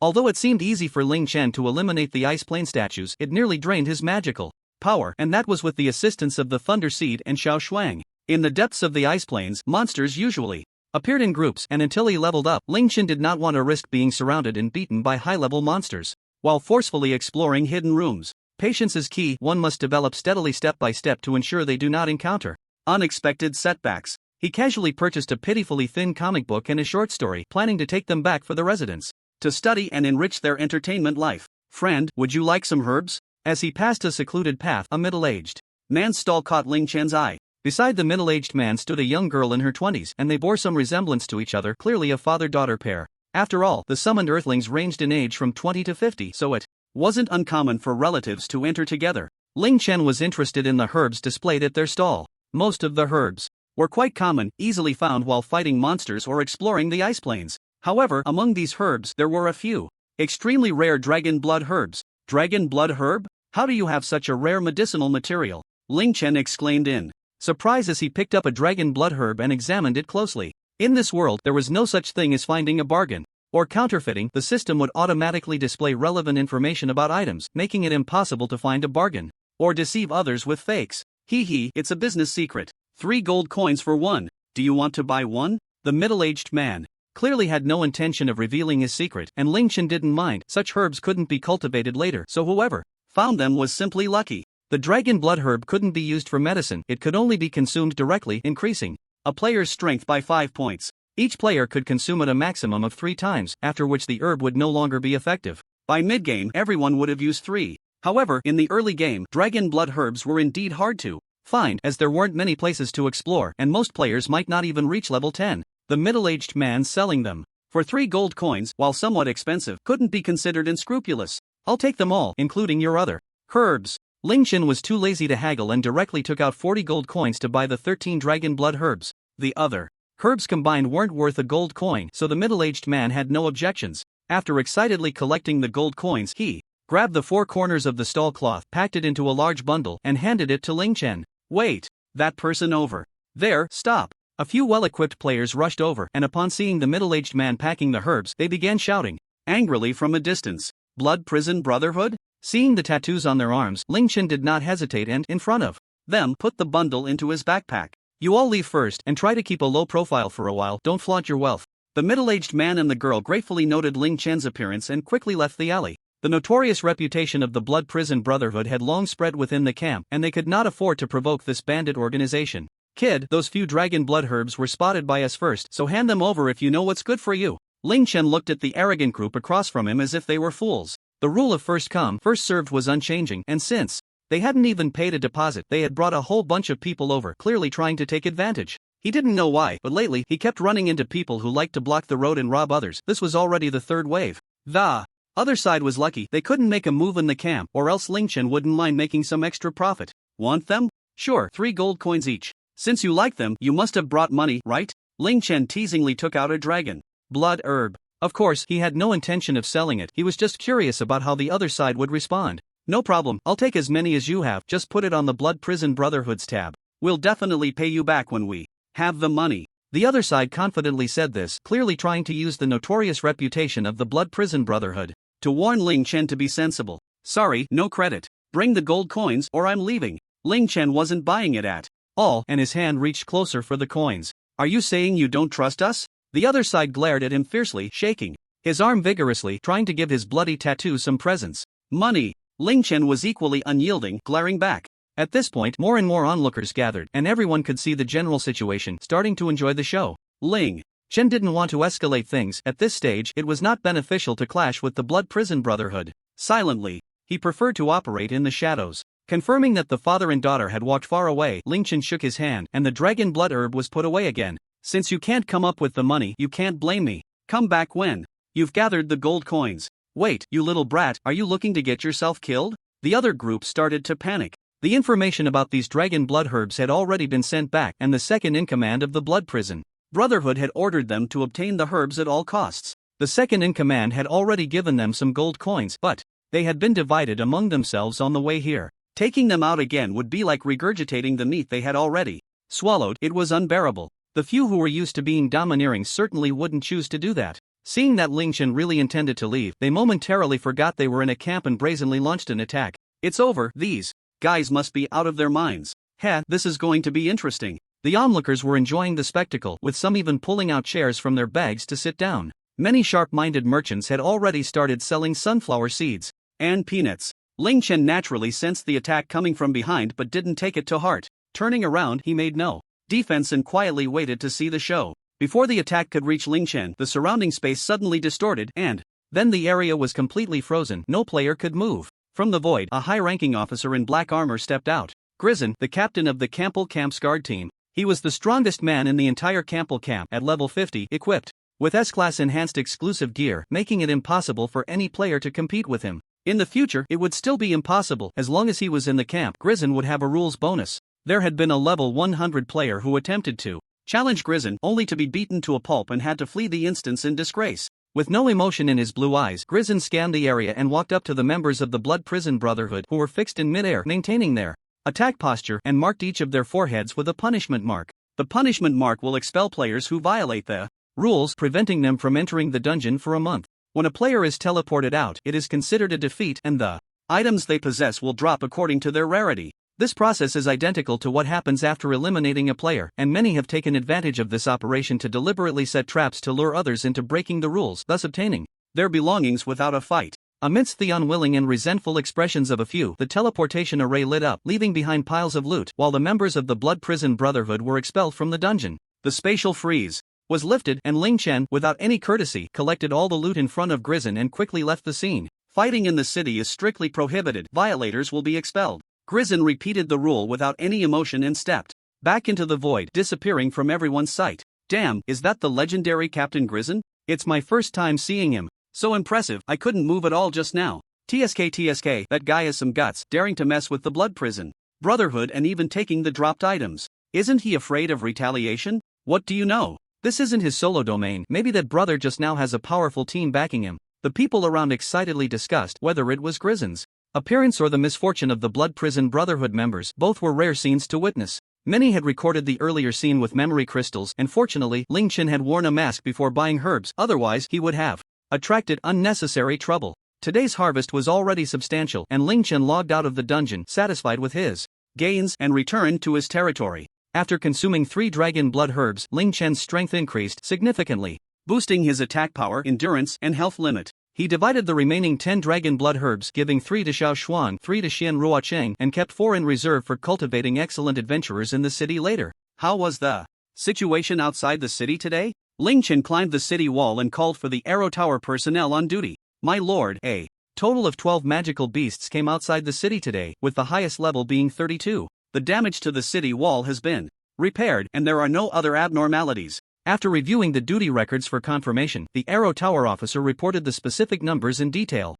Although it seemed easy for Ling Chen to eliminate the Ice Plain statues, it nearly drained his magical power, and that was with the assistance of the Thunder Seed and Xiao Shuang. In the depths of the Ice Plains, monsters usually appeared in groups, and until he leveled up, Ling Chen did not want to risk being surrounded and beaten by high-level monsters. While forcefully exploring hidden rooms, patience is key. One must develop steadily step by step to ensure they do not encounter unexpected setbacks. He casually purchased a pitifully thin comic book and a short story, planning to take them back for the residents to study and enrich their entertainment life. Friend, would you like some herbs? As he passed a secluded path, a middle-aged man's stall caught Ling Chen's eye. Beside the middle-aged man stood a young girl in her 20s, and they bore some resemblance to each other, clearly a father-daughter pair. After all, the summoned earthlings ranged in age from 20 to 50, so it wasn't uncommon for relatives to enter together. Ling Chen was interested in the herbs displayed at their stall. Most of the herbs were quite common, easily found while fighting monsters or exploring the ice plains. However, among these herbs there were a few extremely rare dragon blood herbs. Dragon blood herb? How do you have such a rare medicinal material? Ling Chen exclaimed in surprise as he picked up a dragon blood herb and examined it closely. In this world, there was no such thing as finding a bargain or counterfeiting. The system would automatically display relevant information about items, making it impossible to find a bargain or deceive others with fakes. It's a business secret. 3 gold coins for one. Do you want to buy one? The middle-aged man clearly had no intention of revealing his secret, and Ling Chen didn't mind. Such herbs couldn't be cultivated later, so whoever found them was simply lucky. The dragon blood herb couldn't be used for medicine, it could only be consumed directly, increasing a player's strength by 5 points. Each player could consume it a maximum of 3 times, after which the herb would no longer be effective. By mid-game, everyone would have used 3. However, in the early game, dragon blood herbs were indeed hard to find, as there weren't many places to explore, and most players might not even reach level 10. The middle-aged man selling them for 3 gold coins, while somewhat expensive, couldn't be considered unscrupulous. I'll take them all, including your other herbs. Ling Chen was too lazy to haggle and directly took out 40 gold coins to buy the 13 dragon blood herbs. The other herbs combined weren't worth a gold coin, so the middle-aged man had no objections. After excitedly collecting the gold coins, he grabbed the 4 corners of the stall cloth, packed it into a large bundle, and handed it to Ling Chen. Wait, that person over there, stop. A few well-equipped players rushed over, and upon seeing the middle-aged man packing the herbs, they began shouting angrily from a distance. Blood Prison Brotherhood? Seeing the tattoos on their arms, Ling Chen did not hesitate and, in front of them, put the bundle into his backpack. You all leave first, and try to keep a low profile for a while, don't flaunt your wealth. The middle-aged man and the girl gratefully noted Ling Chen's appearance and quickly left the alley. The notorious reputation of the Blood Prison Brotherhood had long spread within the camp, and they could not afford to provoke this bandit organization. Kid, those few dragon blood herbs were spotted by us first, so hand them over if you know what's good for you. Ling Chen looked at the arrogant group across from him as if they were fools. The rule of first come, first served was unchanging, and since they hadn't even paid a deposit, they had brought a whole bunch of people over, clearly trying to take advantage. He didn't know why, but lately, he kept running into people who liked to block the road and rob others. This was already the 3rd wave. The other side was lucky they couldn't make a move in the camp, or else Ling Chen wouldn't mind making some extra profit. Want them? Sure, 3 gold coins each. Since you like them, you must have brought money, right? Ling Chen teasingly took out a dragon blood herb. Of course, he had no intention of selling it, he was just curious about how the other side would respond. No problem, I'll take as many as you have, just put it on the Blood Prison Brotherhood's tab. We'll definitely pay you back when we have the money. The other side confidently said this, clearly trying to use the notorious reputation of the Blood Prison Brotherhood to warn Ling Chen to be sensible. Sorry, no credit. Bring the gold coins or I'm leaving. Ling Chen wasn't buying it at all, and his hand reached closer for the coins. Are you saying you don't trust us? The other side glared at him fiercely, shaking his arm vigorously, trying to give his bloody tattoo some presents. Money. Ling Chen was equally unyielding, glaring back. At this point, more and more onlookers gathered, and everyone could see the general situation, starting to enjoy the show. Ling Chen didn't want to escalate things. At this stage, it was not beneficial to clash with the Blood Prison Brotherhood. Silently, he preferred to operate in the shadows. Confirming that the father and daughter had walked far away, Ling Chen shook his hand, and the dragon blood herb was put away again. Since you can't come up with the money, you can't blame me. Come back when you've gathered the gold coins. Wait, you little brat, are you looking to get yourself killed? The other group started to panic. The information about these dragon blood herbs had already been sent back, and the second-in-command of the Blood Prison Brotherhood had ordered them to obtain the herbs at all costs. The second-in-command had already given them some gold coins, but they had been divided among themselves on the way here. Taking them out again would be like regurgitating the meat they had already swallowed. It was unbearable. The few who were used to being domineering certainly wouldn't choose to do that. Seeing that Ling Chen really intended to leave, they momentarily forgot they were in a camp and brazenly launched an attack. It's over, these guys must be out of their minds. This is going to be interesting. The onlookers were enjoying the spectacle, with some even pulling out chairs from their bags to sit down. Many sharp-minded merchants had already started selling sunflower seeds and peanuts. Ling Chen naturally sensed the attack coming from behind but didn't take it to heart. Turning around, he made no defense and quietly waited to see the show. Before the attack could reach Ling Chen, the surrounding space suddenly distorted, and then the area was completely frozen. No player could move. From the void, a high-ranking officer in black armor stepped out. Grizzin, the captain of the Campbell Camp's guard team. He was the strongest man in the entire Campbell Camp, at level 50, equipped with S-class enhanced exclusive gear, making it impossible for any player to compete with him. In the future, it would still be impossible. As long as he was in the camp, Grizzin would have a rules bonus. There had been a level 100 player who attempted to challenge Grizzin, only to be beaten to a pulp and had to flee the instance in disgrace. With no emotion in his blue eyes, Grizzin scanned the area and walked up to the members of the Blood Prison Brotherhood who were fixed in midair, maintaining their attack posture, and marked each of their foreheads with a punishment mark. The punishment mark will expel players who violate the rules, preventing them from entering the dungeon for a month. When a player is teleported out, it is considered a defeat and the items they possess will drop according to their rarity. This process is identical to what happens after eliminating a player, and many have taken advantage of this operation to deliberately set traps to lure others into breaking the rules, thus obtaining their belongings without a fight. Amidst the unwilling and resentful expressions of a few, the teleportation array lit up, leaving behind piles of loot, while the members of the Blood Prison Brotherhood were expelled from the dungeon. The spatial freeze was lifted, and Ling Chen, without any courtesy, collected all the loot in front of Grizzin and quickly left the scene. Fighting in the city is strictly prohibited. Violators will be expelled. Grizzin repeated the rule without any emotion and stepped back into the void, disappearing from everyone's sight. Damn, is that the legendary Captain Grizzin? It's my first time seeing him. So impressive, I couldn't move at all just now. TSK, that guy has some guts, daring to mess with the Blood Prison Brotherhood and even taking the dropped items. Isn't he afraid of retaliation? What do you know? This isn't his solo domain. Maybe that brother just now has a powerful team backing him. The people around excitedly discussed whether it was Grizzin's appearance or the misfortune of the Blood Prison Brotherhood members. Both were rare scenes to witness. Many had recorded the earlier scene with memory crystals, and fortunately, Ling Chen had worn a mask before buying herbs, otherwise he would have attracted unnecessary trouble. Today's harvest was already substantial, and Ling Chen logged out of the dungeon, satisfied with his gains, and returned to his territory. After consuming 3 dragon blood herbs, Ling Chen's strength increased significantly, boosting his attack power, endurance, and health limit. He divided the remaining 10 dragon blood herbs, giving 3 to Xiao Xuan, 3 to Xian Ruocheng, and kept 4 in reserve for cultivating excellent adventurers in the city later. How was the situation outside the city today? Ling Chen climbed the city wall and called for the Arrow Tower personnel on duty. My lord, a total of 12 magical beasts came outside the city today, with the highest level being 32. The damage to the city wall has been repaired, and there are no other abnormalities. After reviewing the duty records for confirmation, the Arrow Tower officer reported the specific numbers in detail.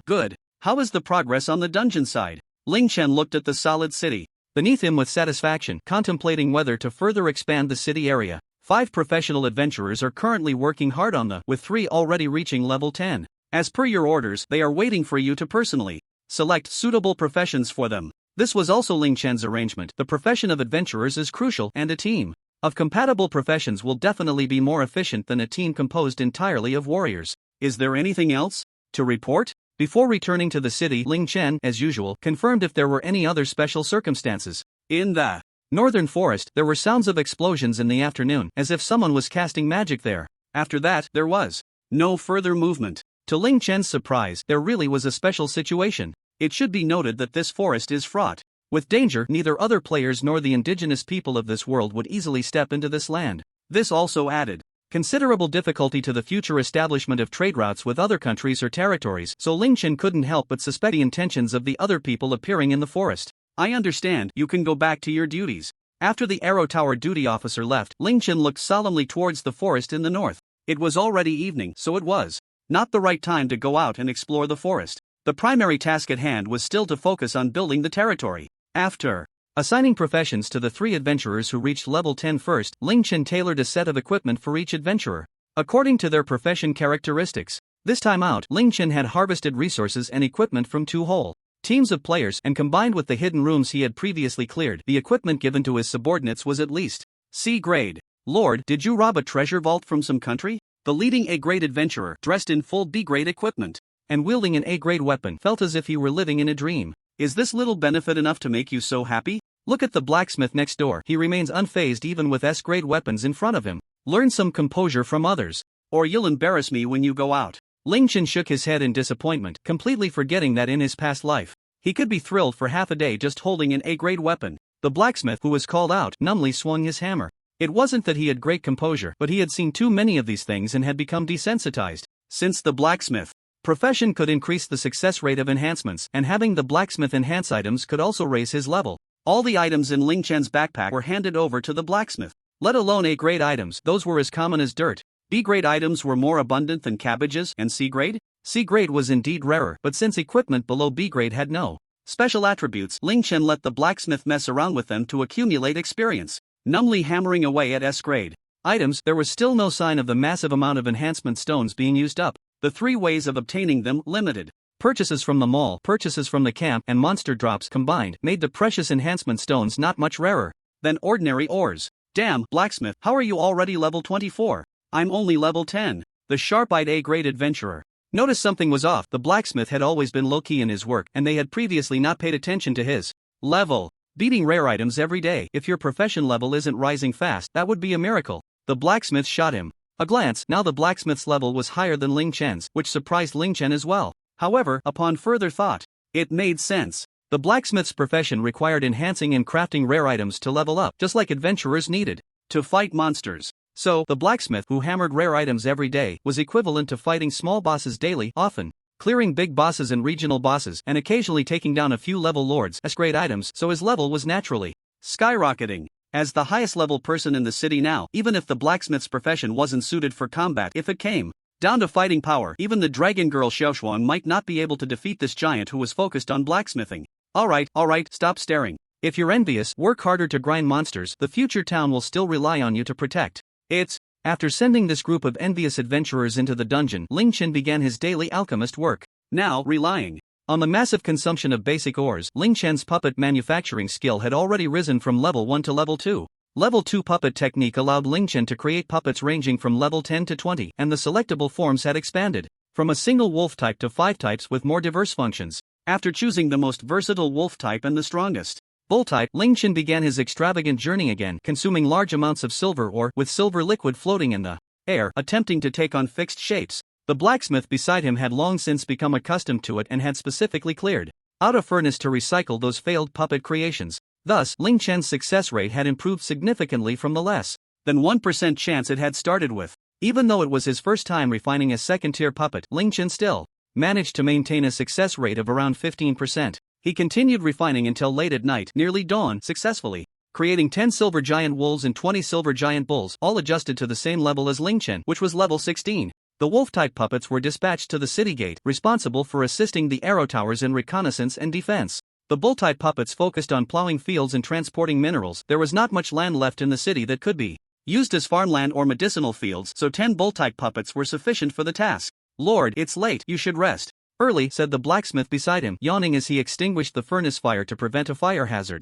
Good. How is the progress on the dungeon side? Ling Chen looked at the solid city beneath him with satisfaction, contemplating whether to further expand the city area. 5 professional adventurers are currently working hard on with 3 already reaching level 10. As per your orders, they are waiting for you to personally select suitable professions for them. This was also Ling Chen's arrangement. The profession of adventurers is crucial, and a team of compatible professions will definitely be more efficient than a team composed entirely of warriors. Is there anything else to report? Before returning to the city, Ling Chen, as usual, confirmed if there were any other special circumstances. In the northern forest, there were sounds of explosions in the afternoon, as if someone was casting magic there. After that, there was no further movement. To Ling Chen's surprise, there really was a special situation. It should be noted that this forest is fraught with danger. Neither other players nor the indigenous people of this world would easily step into this land. This also added considerable difficulty to the future establishment of trade routes with other countries or territories, so Ling Chen couldn't help but suspect the intentions of the other people appearing in the forest. I understand, you can go back to your duties. After the Arrow Tower duty officer left, Ling Chen looked solemnly towards the forest in the north. It was already evening, so it was not the right time to go out and explore the forest. The primary task at hand was still to focus on building the territory. After assigning professions to the 3 adventurers who reached level 10 first, Ling Chen tailored a set of equipment for each adventurer according to their profession characteristics. This time out, Ling Chen had harvested resources and equipment from 2 whole teams of players, and combined with the hidden rooms he had previously cleared, the equipment given to his subordinates was at least C grade. Lord, did you rob a treasure vault from some country? The leading A-grade adventurer, dressed in full B-grade equipment and wielding an A-grade weapon, felt as if he were living in a dream. Is this little benefit enough to make you so happy? Look at the blacksmith next door. He remains unfazed even with S-grade weapons in front of him. Learn some composure from others, or you'll embarrass me when you go out. Ling Chen shook his head in disappointment, completely forgetting that in his past life, he could be thrilled for half a day just holding an A-grade weapon. The blacksmith, who was called out, numbly swung his hammer. It wasn't that he had great composure, but he had seen too many of these things and had become desensitized. Since the blacksmith profession could increase the success rate of enhancements, and having the blacksmith enhance items could also raise his level. All the items in Ling Chen's backpack were handed over to the blacksmith. Let alone A-grade items, those were as common as dirt. B-grade items were more abundant than cabbages, and C-grade? C-grade was indeed rarer, but since equipment below B-grade had no Special attributes. Ling Chen let the blacksmith mess around with them to accumulate experience, numbly hammering away at S grade. Items. There was still no sign of the massive amount of enhancement stones being used up. The 3 ways of obtaining them limited. Purchases from the mall, purchases from the camp, and monster drops combined made the precious enhancement stones not much rarer than ordinary ores. Damn, blacksmith, how are you already level 24? I'm only level 10. The sharp-eyed A-grade adventurer noticed something was off. The blacksmith had always been low-key in his work, and they had previously not paid attention to his level. Beating rare items every day. If your profession level isn't rising fast, that would be a miracle. The blacksmith shot him a glance. Now the blacksmith's level was higher than Ling Chen's, which surprised Ling Chen as well. However, upon further thought, it made sense. The blacksmith's profession required enhancing and crafting rare items to level up, just like adventurers needed to fight monsters. So, the blacksmith, who hammered rare items every day, was equivalent to fighting small bosses daily, often clearing big bosses and regional bosses, and occasionally taking down a few level lords as grade items, so his level was naturally skyrocketing. As the highest level person in the city now, even if the blacksmith's profession wasn't suited for combat, if it came down to fighting power, even the dragon girl Xiaoshuang might not be able to defeat this giant who was focused on blacksmithing. Alright, stop staring. If you're envious, work harder to grind monsters. The future town will still rely on you to protect it. After sending this group of envious adventurers into the dungeon, Ling Chen began his daily alchemist work. Now, relying on the massive consumption of basic ores, Ling Chen's puppet manufacturing skill had already risen from level 1 to level 2. Level 2 puppet technique allowed Ling Chen to create puppets ranging from level 10 to 20, and the selectable forms had expanded from a single wolf type to 5 types with more diverse functions. After choosing the most versatile wolf type and the strongest bull type, Ling Chen began his extravagant journey again, consuming large amounts of silver ore with silver liquid floating in the air, attempting to take on fixed shapes. The blacksmith beside him had long since become accustomed to it and had specifically cleared out a furnace to recycle those failed puppet creations. Thus, Ling Chen's success rate had improved significantly from the less than 1% chance it had started with. Even though it was his first time refining a second-tier puppet, Ling Chen still managed to maintain a success rate of around 15%. He continued refining until late at night, nearly dawn, successfully creating 10 silver giant wolves and 20 silver giant bulls, all adjusted to the same level as Ling Chen, which was level 16. The wolf-type puppets were dispatched to the city gate, responsible for assisting the arrow towers in reconnaissance and defense. The bull-type puppets focused on plowing fields and transporting minerals. There was not much land left in the city that could be used as farmland or medicinal fields, so 10 bull-type puppets were sufficient for the task. Lord, it's late, you should rest early, said the blacksmith beside him, yawning as he extinguished the furnace fire to prevent a fire hazard.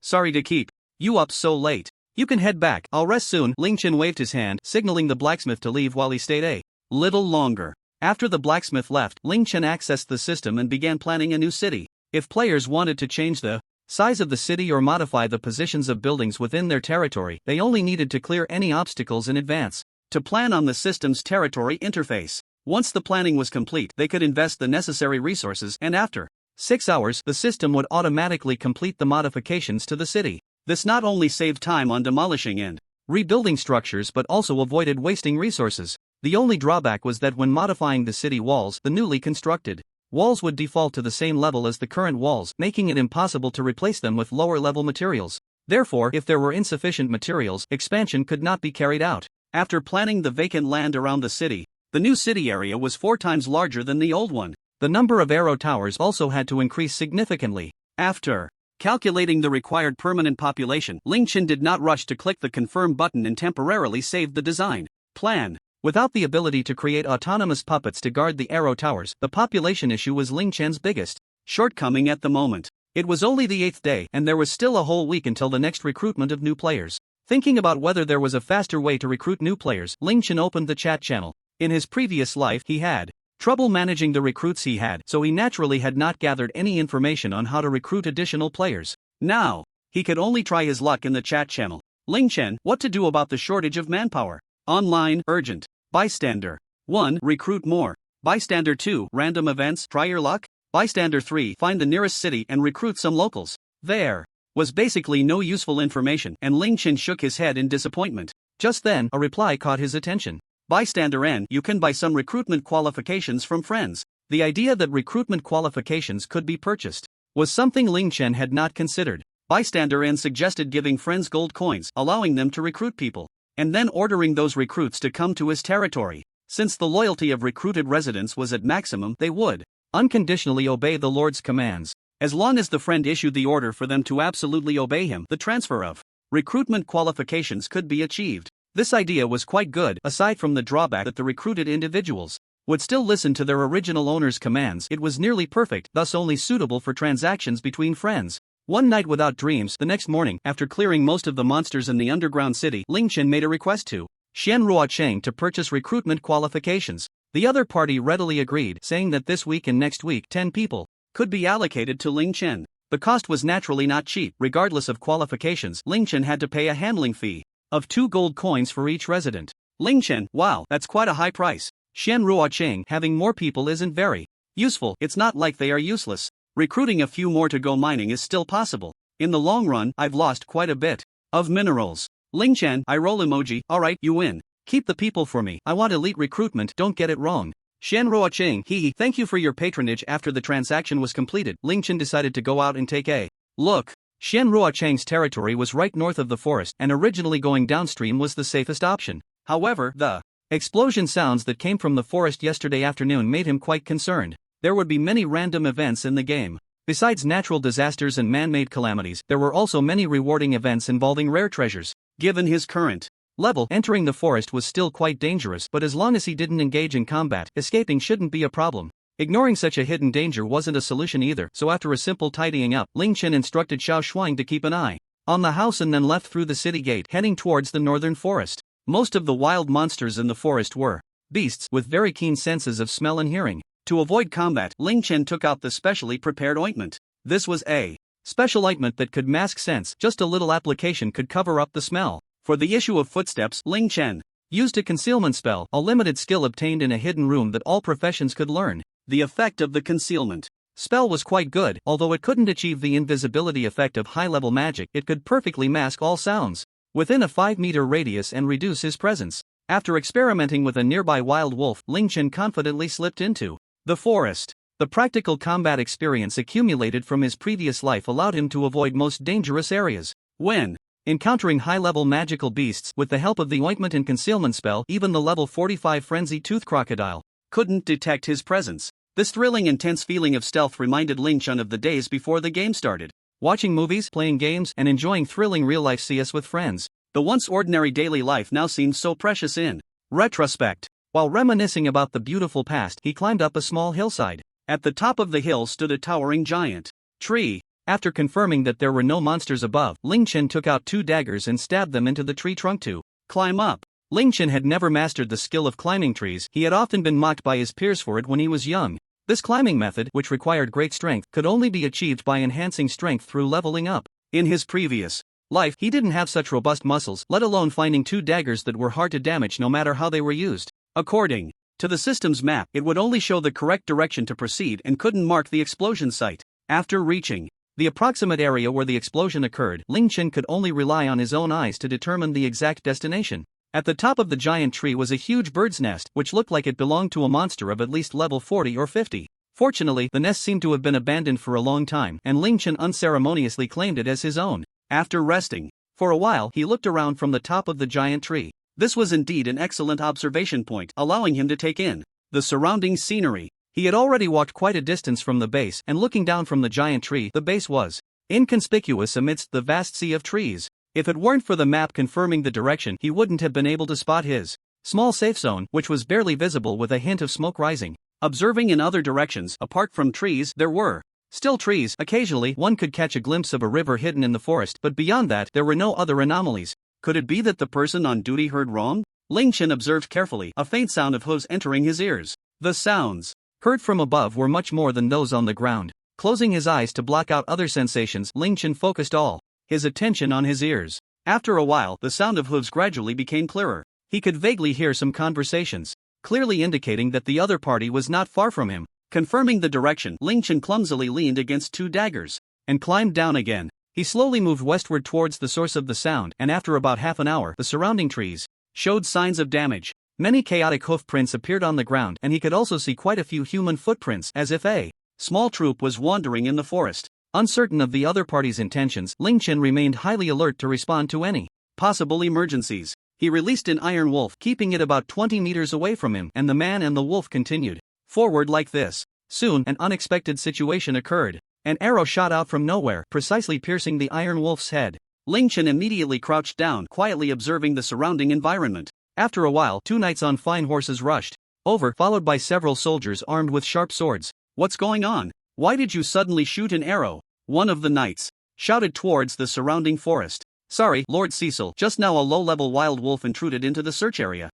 Sorry to keep you up so late. You can head back, I'll rest soon. Ling Chen waved his hand, signaling the blacksmith to leave while he stayed a little longer. After the blacksmith left, Ling Chen accessed the system and began planning a new city. If players wanted to change the size of the city or modify the positions of buildings within their territory, they only needed to clear any obstacles in advance to plan on the system's territory interface. Once the planning was complete, they could invest the necessary resources, and after 6 hours, the system would automatically complete the modifications to the city. This not only saved time on demolishing and rebuilding structures but also avoided wasting resources. The only drawback was that when modifying the city walls, the newly constructed walls would default to the same level as the current walls, making it impossible to replace them with lower-level materials. Therefore, if there were insufficient materials, expansion could not be carried out. After planning the vacant land around the city, the new city area was 4 times larger than the old one. The number of arrow towers also had to increase significantly. After calculating the required permanent population, Ling Chen did not rush to click the confirm button and temporarily saved the design plan. Without the ability to create autonomous puppets to guard the arrow towers, the population issue was Ling Chen's biggest shortcoming at the moment. It was only the 8th day, and there was still a whole week until the next recruitment of new players. Thinking about whether there was a faster way to recruit new players, Ling Chen opened the chat channel. In his previous life, he had trouble managing the recruits he had, so he naturally had not gathered any information on how to recruit additional players. Now, he could only try his luck in the chat channel. Ling Chen, what to do about the shortage of manpower? Online, urgent. Bystander 1. Recruit more. Bystander 2. Random events, try your luck. Bystander 3. Find the nearest city and recruit some locals. There was basically no useful information, and Ling Chen shook his head in disappointment. Just then, a reply caught his attention. Bystander N. You can buy some recruitment qualifications from friends. The idea that recruitment qualifications could be purchased was something Ling Chen had not considered. Bystander N suggested giving friends gold coins, allowing them to recruit people, and then ordering those recruits to come to his territory. Since the loyalty of recruited residents was at maximum, they would unconditionally obey the Lord's commands. as long as the friend issued the order for them to absolutely obey him. The transfer of recruitment qualifications could be achieved. This idea was quite good, aside from the drawback that the recruited individuals would still listen to their original owner's commands. It was nearly perfect, thus only suitable for transactions between friends. One night without dreams, the next morning, after clearing most of the monsters in the underground city, Ling Chen made a request to Xian Ruocheng to purchase recruitment qualifications. The other party readily agreed, saying that this week and next week 10 people could be allocated to Ling Chen. The cost was naturally not cheap. Regardless of qualifications, Ling Chen had to pay a handling fee of 2 gold coins for each resident. Ling Chen, wow, that's quite a high price. Xian Ruocheng, having more people isn't very useful. It's not like they are useless. Recruiting a few more to go mining is still possible. In the long run, I've lost quite a bit of minerals. Ling Chen, eye roll emoji. Alright, you win. Keep the people for me. I want elite recruitment, don't get it wrong. Xian Ruocheng, hee, thank you for your patronage. After the transaction was completed, Ling Chen decided to go out and take a look. Xian Ruocheng's territory was right north of the forest, and originally going downstream was the safest option. However, the explosion sounds that came from the forest yesterday afternoon made him quite concerned. There would be many random events in the game. Besides natural disasters and man-made calamities, there were also many rewarding events involving rare treasures. Given his current level, entering the forest was still quite dangerous, but as long as he didn't engage in combat, escaping shouldn't be a problem. Ignoring such a hidden danger wasn't a solution either, so after a simple tidying up, Ling Chen instructed Xiao Shuang to keep an eye on the house and then left through the city gate, heading towards the northern forest. Most of the wild monsters in the forest were beasts with very keen senses of smell and hearing. To avoid combat, Ling Chen took out the specially prepared ointment. This was a special ointment that could mask scents. Just a little application could cover up the smell. For the issue of footsteps, Ling Chen used a concealment spell, a limited skill obtained in a hidden room that all professions could learn. The effect of the concealment spell was quite good. Although it couldn't achieve the invisibility effect of high-level magic, it could perfectly mask all sounds within a 5-meter radius and reduce his presence. After experimenting with a nearby wild wolf, Ling Chen confidently slipped into the forest. The practical combat experience accumulated from his previous life allowed him to avoid most dangerous areas. When encountering high-level magical beasts, with the help of the ointment and concealment spell, even the level 45 frenzy tooth crocodile couldn't detect his presence. This thrilling, intense feeling of stealth reminded Ling Chen of the days before the game started. Watching movies, playing games, and enjoying thrilling real-life CS with friends. The once ordinary daily life now seemed so precious in retrospect. While reminiscing about the beautiful past, he climbed up a small hillside. At the top of the hill stood a towering giant tree. After confirming that there were no monsters above, Ling Chen took out 2 daggers and stabbed them into the tree trunk to climb up. Ling Chen had never mastered the skill of climbing trees. He had often been mocked by his peers for it when he was young. This climbing method, which required great strength, could only be achieved by enhancing strength through leveling up. In his previous life, he didn't have such robust muscles, let alone finding 2 daggers that were hard to damage no matter how they were used. According to the system's map, it would only show the correct direction to proceed and couldn't mark the explosion site. After reaching the approximate area where the explosion occurred, Ling Chen could only rely on his own eyes to determine the exact destination. At the top of the giant tree was a huge bird's nest, which looked like it belonged to a monster of at least level 40 or 50. Fortunately, the nest seemed to have been abandoned for a long time, and Ling Chen unceremoniously claimed it as his own. After resting for a while, he looked around from the top of the giant tree. This was indeed an excellent observation point, allowing him to take in the surrounding scenery. He had already walked quite a distance from the base, and looking down from the giant tree, the base was inconspicuous amidst the vast sea of trees. If it weren't for the map confirming the direction, he wouldn't have been able to spot his small safe zone, which was barely visible with a hint of smoke rising. Observing in other directions, apart from trees, there were still trees. Occasionally, one could catch a glimpse of a river hidden in the forest, but beyond that, there were no other anomalies. Could it be that the person on duty heard wrong? Ling Chen observed carefully, a faint sound of hooves entering his ears. The sounds heard from above were much more than those on the ground. Closing his eyes to block out other sensations, Ling Chen focused all his attention on his ears. After a while, the sound of hooves gradually became clearer. He could vaguely hear some conversations, clearly indicating that the other party was not far from him. Confirming the direction, Ling Chen clumsily leaned against 2 daggers and climbed down again. He slowly moved westward towards the source of the sound, and after about half an hour, the surrounding trees showed signs of damage. Many chaotic hoof prints appeared on the ground, and he could also see quite a few human footprints, as if a small troop was wandering in the forest. Uncertain of the other party's intentions, Ling Chen remained highly alert to respond to any possible emergencies. He released an iron wolf, keeping it about 20 meters away from him, and the man and the wolf continued forward like this. Soon, an unexpected situation occurred. An arrow shot out from nowhere, precisely piercing the Iron Wolf's head. Ling Chen immediately crouched down, quietly observing the surrounding environment. After a while, 2 knights on fine horses rushed over, followed by several soldiers armed with sharp swords. "What's going on? Why did you suddenly shoot an arrow?" one of the knights shouted towards the surrounding forest. "Sorry, Lord Cecil, just now a low-level wild wolf intruded into the search area."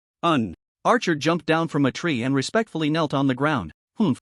Archer jumped down from a tree and respectfully knelt on the ground.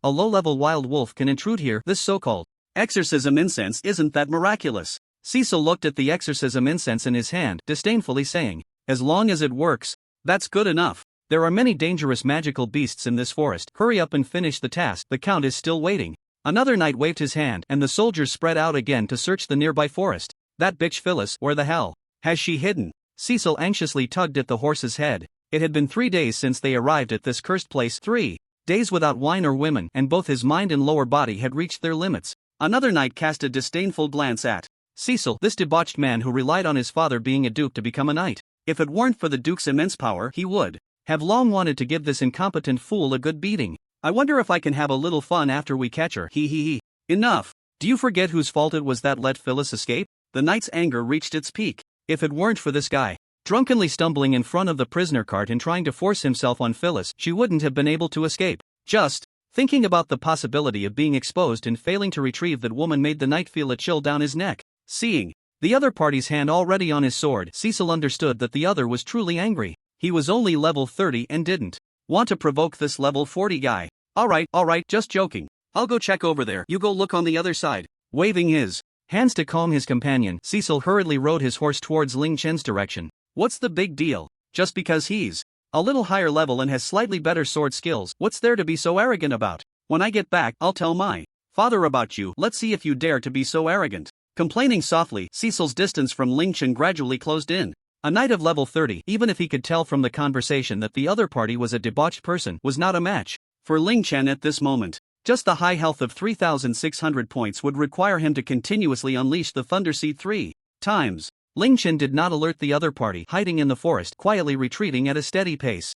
A low-level wild wolf can intrude here? This so-called exorcism incense isn't that miraculous." Cecil looked at the exorcism incense in his hand, disdainfully saying, "As long as it works, that's good enough. There are many dangerous magical beasts in this forest. Hurry up and finish the task, the count is still waiting." Another knight waved his hand, and the soldiers spread out again to search the nearby forest. "That bitch Phyllis, where the hell has she hidden?" Cecil anxiously tugged at the horse's head. It had been 3 days since they arrived at this cursed place, 3 days without wine or women, and both his mind and lower body had reached their limits. Another knight cast a disdainful glance at Cecil, this debauched man who relied on his father being a duke to become a knight. If it weren't for the duke's immense power, he would have long wanted to give this incompetent fool a good beating. "I wonder if I can have a little fun after we catch her. He. Enough. Do you forget whose fault it was that let Phyllis escape?" The knight's anger reached its peak. If it weren't for this guy drunkenly stumbling in front of the prisoner cart and trying to force himself on Phyllis, she wouldn't have been able to escape. Just thinking about the possibility of being exposed and failing to retrieve that woman made the knight feel a chill down his neck. Seeing the other party's hand already on his sword, Cecil understood that the other was truly angry. He was only level 30 and didn't want to provoke this level 40 guy. Alright, just joking. I'll go check over there, you go look on the other side." Waving his hands to calm his companion, Cecil hurriedly rode his horse towards Ling Chen's direction. "What's the big deal? Just because he's a little higher level and has slightly better sword skills, what's there to be so arrogant about? When I get back, I'll tell my father about you. Let's see if you dare to be so arrogant." Complaining softly, Cecil's distance from Ling Chen gradually closed in. A knight of level 30, even if he could tell from the conversation that the other party was a debauched person, was not a match for Ling Chen at this moment. Just the high health of 3,600 points would require him to continuously unleash the Thunder Seed 3 times. Ling Chen did not alert the other party, hiding in the forest, quietly retreating at a steady pace.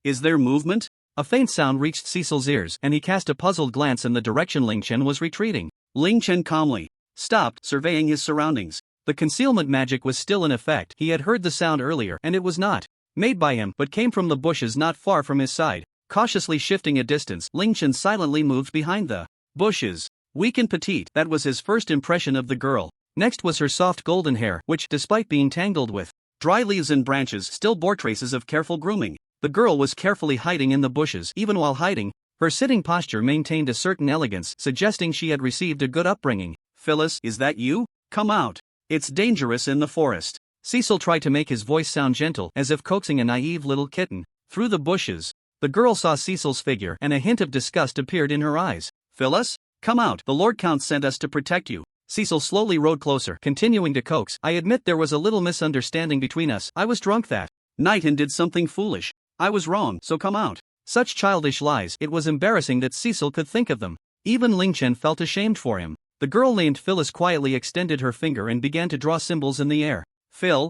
Is there movement? A faint sound reached Cecil's ears, and he cast a puzzled glance in the direction Ling Chen was retreating. Ling Chen calmly stopped, surveying his surroundings. The concealment magic was still in effect. He had heard the sound earlier, and it was not made by him, but came from the bushes not far from his side. Cautiously shifting a distance, Ling Chen silently moved behind the bushes. Weak and petite, that was his first impression of the girl. Next was her soft golden hair, which, despite being tangled with dry leaves and branches, still bore traces of careful grooming. The girl was carefully hiding in the bushes. Even while hiding, her sitting posture maintained a certain elegance, suggesting she had received a good upbringing. "Phyllis, is that you? Come out. It's dangerous in the forest." Cecil tried to make his voice sound gentle, as if coaxing a naive little kitten. Through the bushes, the girl saw Cecil's figure, and a hint of disgust appeared in her eyes. "Phyllis, come out. The Lord Count sent us to protect you." Cecil slowly rode closer, continuing to coax. "I admit there was a little misunderstanding between us. I was drunk that night and did something foolish. I was wrong, so come out." Such childish lies, it was embarrassing that Cecil could think of them. Even Ling Chen felt ashamed for him. The girl named Phyllis quietly extended her finger and began to draw symbols in the air.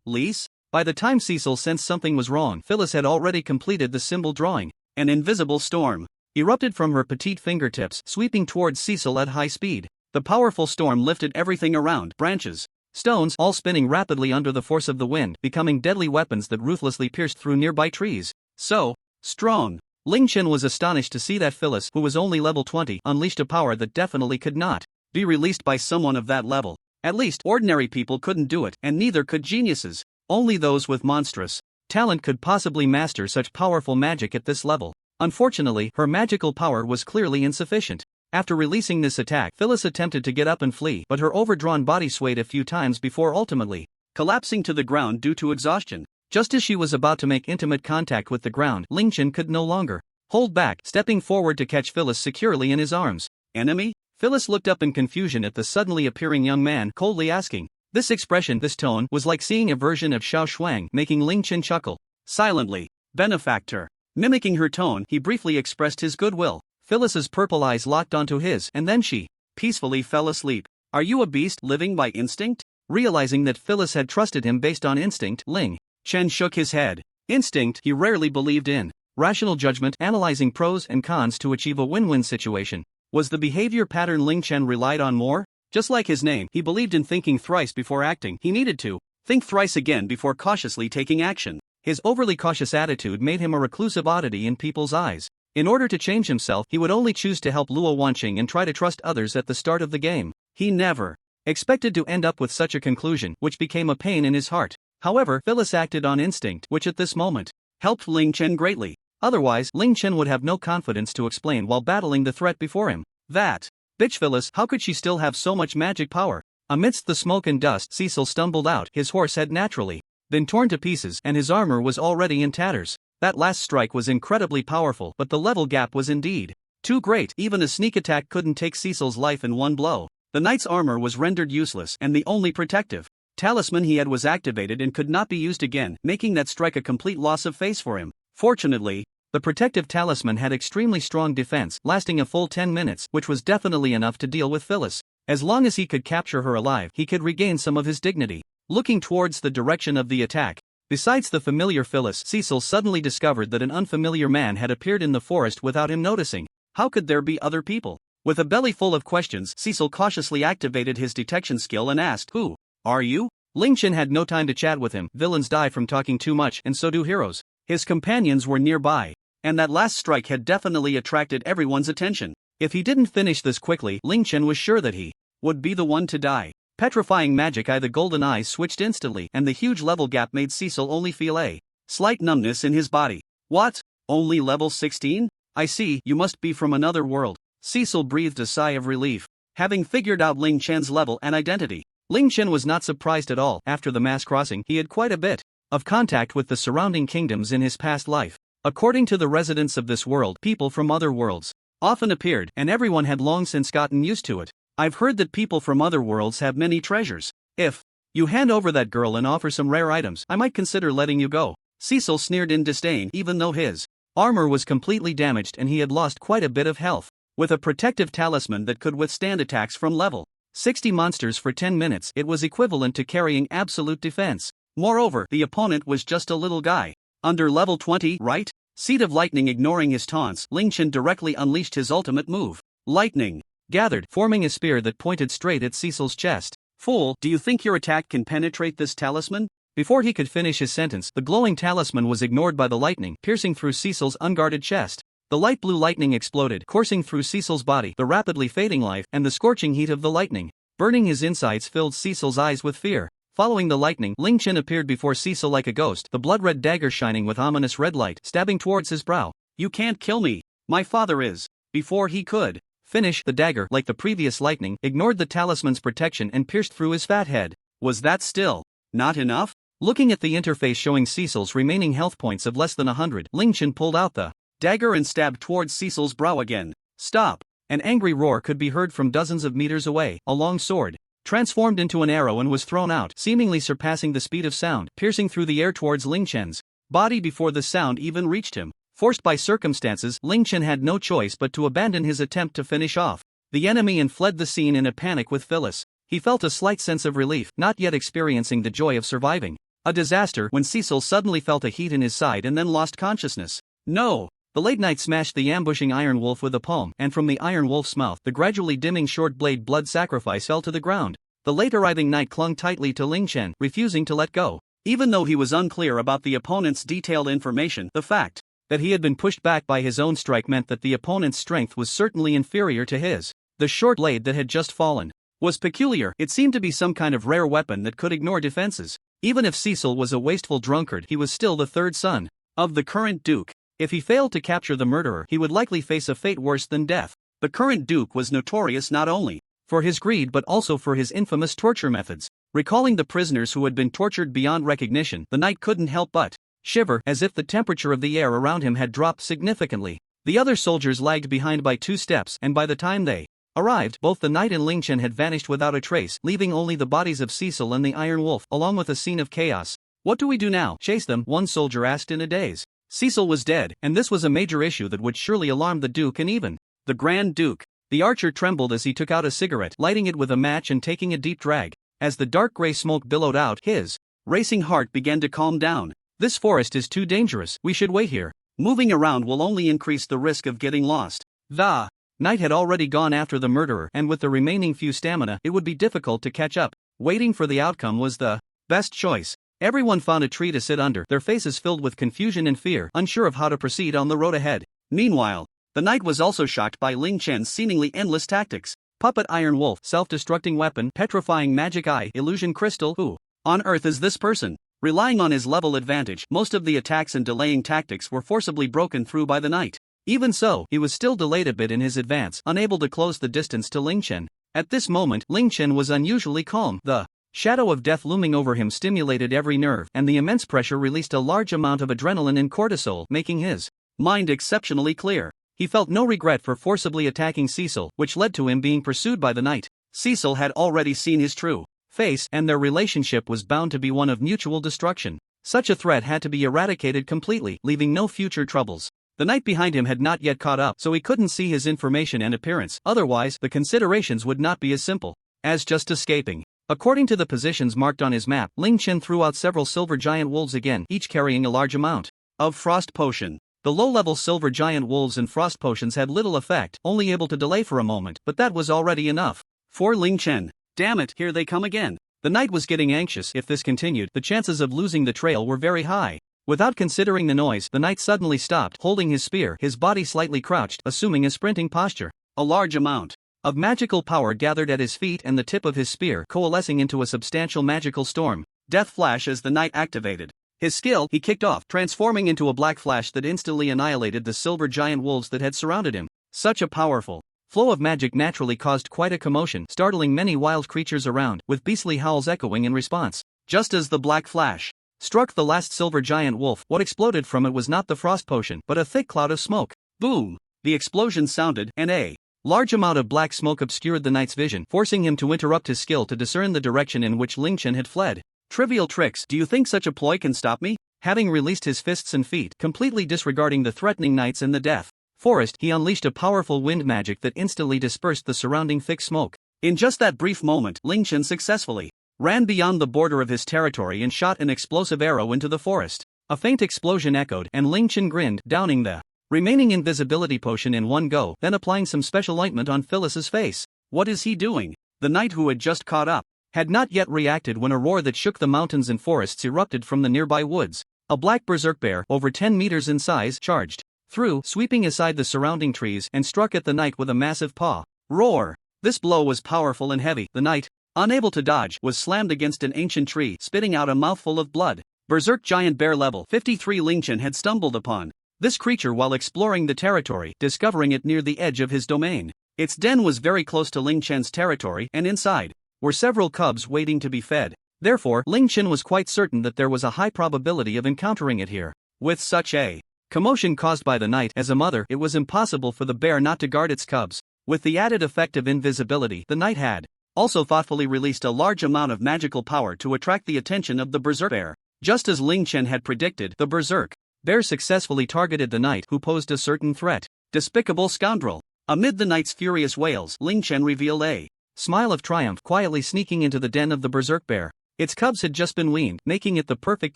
Lise? By the time Cecil sensed something was wrong, Phyllis had already completed the symbol drawing. An invisible storm erupted from her petite fingertips, sweeping towards Cecil at high speed. The powerful storm lifted everything around, branches, stones, all spinning rapidly under the force of the wind, becoming deadly weapons that ruthlessly pierced through nearby trees. So strong. Ling Chen was astonished to see that Phyllis, who was only level 20, unleashed a power that definitely could not be released by someone of that level. At least, ordinary people couldn't do it, and neither could geniuses. Only those with monstrous talent could possibly master such powerful magic at this level. Unfortunately, her magical power was clearly insufficient. After releasing this attack, Phyllis attempted to get up and flee, but her overdrawn body swayed a few times before ultimately collapsing to the ground due to exhaustion. Just as she was about to make intimate contact with the ground, Ling Chen could no longer hold back, stepping forward to catch Phyllis securely in his arms. "Enemy?" Phyllis looked up in confusion at the suddenly appearing young man, coldly asking. This expression, this tone, was like seeing a version of Xiao Shuang, making Ling Chen chuckle. Silently, benefactor. Mimicking her tone, he briefly expressed his goodwill. Phyllis's purple eyes locked onto his, and then she peacefully fell asleep. "Are you a beast living by instinct?" Realizing that Phyllis had trusted him based on instinct, Ling Chen shook his head. Instinct he rarely believed in. Rational judgment, analyzing pros and cons to achieve a win-win situation. Was the behavior pattern Ling Chen relied on more? Just like his name, he believed in thinking thrice before acting. He needed to think thrice again before cautiously taking action. His overly cautious attitude made him a reclusive oddity in people's eyes. In order to change himself, he would only choose to help Luo Wanqing and try to trust others at the start of the game. He never expected to end up with such a conclusion, which became a pain in his heart. However, Phyllis acted on instinct, which at this moment helped Ling Chen greatly. Otherwise, Ling Chen would have no confidence to explain while battling the threat before him. That bitch Phyllis, how could she still have so much magic power? Amidst the smoke and dust, Cecil stumbled out. His horse had naturally been torn to pieces, and his armor was already in tatters. That last strike was incredibly powerful, but the level gap was indeed too great. Even a sneak attack couldn't take Cecil's life in one blow. The knight's armor was rendered useless, and the only protective talisman he had was activated and could not be used again, making that strike a complete loss of face for him. Fortunately, the protective talisman had extremely strong defense, lasting a full 10 minutes, which was definitely enough to deal with Phyllis. As long as he could capture her alive, he could regain some of his dignity. Looking towards the direction of the attack, besides the familiar Phyllis, Cecil suddenly discovered that an unfamiliar man had appeared in the forest without him noticing. How could there be other people? With a belly full of questions, Cecil cautiously activated his detection skill and asked, "Who are you?" Ling Chen had no time to chat with him. Villains die from talking too much, and so do heroes. His companions were nearby, and that last strike had definitely attracted everyone's attention. If he didn't finish this quickly, Ling Chen was sure that he would be the one to die. Petrifying magic eye, the golden eyes switched instantly, and the huge level gap made Cecil only feel a slight numbness in his body. What? Only level 16? I see, you must be from another world. Cecil breathed a sigh of relief, having figured out Ling Chen's level and identity. Ling Chen was not surprised at all. After the mass crossing, he had quite a bit of contact with the surrounding kingdoms in his past life. According to the residents of this world, people from other worlds often appeared, and everyone had long since gotten used to it. I've heard that people from other worlds have many treasures. If you hand over that girl and offer some rare items, I might consider letting you go. Cecil sneered in disdain, even though his armor was completely damaged and he had lost quite a bit of health. With a protective talisman that could withstand attacks from level 60 monsters for 10 minutes, it was equivalent to carrying absolute defense. Moreover, the opponent was just a little guy. Under level 20, right? Seed of Lightning. Ignoring his taunts, Ling Chen directly unleashed his ultimate move. Lightning gathered, forming a spear that pointed straight at Cecil's chest. Fool, do you think your attack can penetrate this talisman? Before he could finish his sentence, the glowing talisman was ignored by the lightning, piercing through Cecil's unguarded chest. The light blue lightning exploded, coursing through Cecil's body. The rapidly fading life and the scorching heat of the lightning burning his insides filled Cecil's eyes with fear. Following the lightning, Ling Chen appeared before Cecil like a ghost, the blood-red dagger shining with ominous red light, stabbing towards his brow. You can't kill me. My father is. Before he could finish, the dagger, like the previous lightning, ignored the talisman's protection and pierced through his fat head. Was that still not enough? Looking at the interface showing Cecil's remaining health points of less than 100, Ling Chen pulled out the dagger and stabbed towards Cecil's brow again. Stop! An angry roar could be heard from dozens of meters away. A long sword transformed into an arrow and was thrown out, seemingly surpassing the speed of sound, piercing through the air towards Ling Chen's body before the sound even reached him. Forced by circumstances, Ling Chen had no choice but to abandon his attempt to finish off the enemy and fled the scene in a panic with Phyllis. He felt a slight sense of relief, not yet experiencing the joy of surviving a disaster, when Cecil suddenly felt a heat in his side and then lost consciousness. No! The late knight smashed the ambushing Iron Wolf with a palm, and from the Iron Wolf's mouth, the gradually dimming short blade blood sacrifice fell to the ground. The late arriving knight clung tightly to Ling Chen, refusing to let go. Even though he was unclear about the opponent's detailed information, the fact that he had been pushed back by his own strike meant that the opponent's strength was certainly inferior to his. The short blade that had just fallen was peculiar. It seemed to be some kind of rare weapon that could ignore defenses. Even if Cecil was a wasteful drunkard, he was still the third son of the current duke. If he failed to capture the murderer, he would likely face a fate worse than death. The current duke was notorious not only for his greed but also for his infamous torture methods. Recalling the prisoners who had been tortured beyond recognition, the knight couldn't help but shiver, as if the temperature of the air around him had dropped significantly. The other soldiers lagged behind by 2 steps, and by the time they arrived, both the knight and Ling Chen had vanished without a trace, leaving only the bodies of Cecil and the Iron Wolf, along with a scene of chaos. What do we do now? Chase them? One soldier asked in a daze. Cecil was dead, and this was a major issue that would surely alarm the Duke and even the Grand Duke. The archer trembled as he took out a cigarette, lighting it with a match and taking a deep drag. As the dark gray smoke billowed out, his racing heart began to calm down. This forest is too dangerous. We should wait here. Moving around will only increase the risk of getting lost. The Night had already gone after the murderer, and with the remaining few stamina, it would be difficult to catch up. Waiting for the outcome was the best choice. Everyone found a tree to sit under, their faces filled with confusion and fear, unsure of how to proceed on the road ahead. Meanwhile, the knight was also shocked by Ling Chen's seemingly endless tactics. Puppet Iron Wolf, self-destructing weapon, petrifying magic eye, illusion crystal. Who on earth is this person? Relying on his level advantage, most of the attacks and delaying tactics were forcibly broken through by the knight. Even so, he was still delayed a bit in his advance, unable to close the distance to Ling Chen. At this moment, Ling Chen was unusually calm. The shadow of death looming over him stimulated every nerve, and the immense pressure released a large amount of adrenaline and cortisol, making his mind exceptionally clear. He felt no regret for forcibly attacking Cecil, which led to him being pursued by the knight. Cecil had already seen his true face, and their relationship was bound to be one of mutual destruction. Such a threat had to be eradicated completely, leaving no future troubles. The knight behind him had not yet caught up, so he couldn't see his information and appearance, otherwise, the considerations would not be as simple as just escaping. According to the positions marked on his map, Ling Chen threw out several silver giant wolves again, each carrying a large amount of frost potion. The low-level silver giant wolves and frost potions had little effect, only able to delay for a moment, but that was already enough for Ling Chen. Damn it, here they come again. The knight was getting anxious. If this continued, the chances of losing the trail were very high. Without considering the noise, the knight suddenly stopped, holding his spear, his body slightly crouched, assuming a sprinting posture. A large amount of magical power gathered at his feet and the tip of his spear coalescing into a substantial magical storm. Death flash as the knight activated his skill, he kicked off, transforming into a black flash that instantly annihilated the silver giant wolves that had surrounded him. Such a powerful flow of magic naturally caused quite a commotion, startling many wild creatures around, with beastly howls echoing in response. Just as the black flash struck the last silver giant wolf, what exploded from it was not the frost potion, but a thick cloud of smoke. Boom! The explosion sounded, and a large amount of black smoke obscured the knight's vision, forcing him to interrupt his skill to discern the direction in which Ling Chen had fled. Trivial tricks, do you think such a ploy can stop me? Having released his fists and feet, completely disregarding the threatening knights and the death forest, he unleashed a powerful wind magic that instantly dispersed the surrounding thick smoke. In just that brief moment, Ling Chen successfully ran beyond the border of his territory and shot an explosive arrow into the forest. A faint explosion echoed, and Ling Chen grinned, downing the remaining invisibility potion in one go, then applying some special ointment on Phyllis's face. What is he doing? The knight, who had just caught up, had not yet reacted when a roar that shook the mountains and forests erupted from the nearby woods. A black berserk bear, over 10 meters in size, charged through, sweeping aside the surrounding trees, and struck at the knight with a massive paw. Roar! This blow was powerful and heavy. The knight, unable to dodge, was slammed against an ancient tree, spitting out a mouthful of blood. Berserk giant bear level 53 Ling Chen had stumbled upon this creature while exploring the territory, discovering it near the edge of his domain. Its den was very close to Ling Chen's territory, and inside were several cubs waiting to be fed. Therefore, Ling Chen was quite certain that there was a high probability of encountering it here. With such a commotion caused by the knight, as a mother, it was impossible for the bear not to guard its cubs. With the added effect of invisibility, the knight had also thoughtfully released a large amount of magical power to attract the attention of the berserk bear. Just as Ling Chen had predicted, the berserk bear successfully targeted the knight, who posed a certain threat. Despicable scoundrel! Amid the knight's furious wails, Ling Chen revealed a smile of triumph, quietly sneaking into the den of the berserk bear. Its cubs had just been weaned, making it the perfect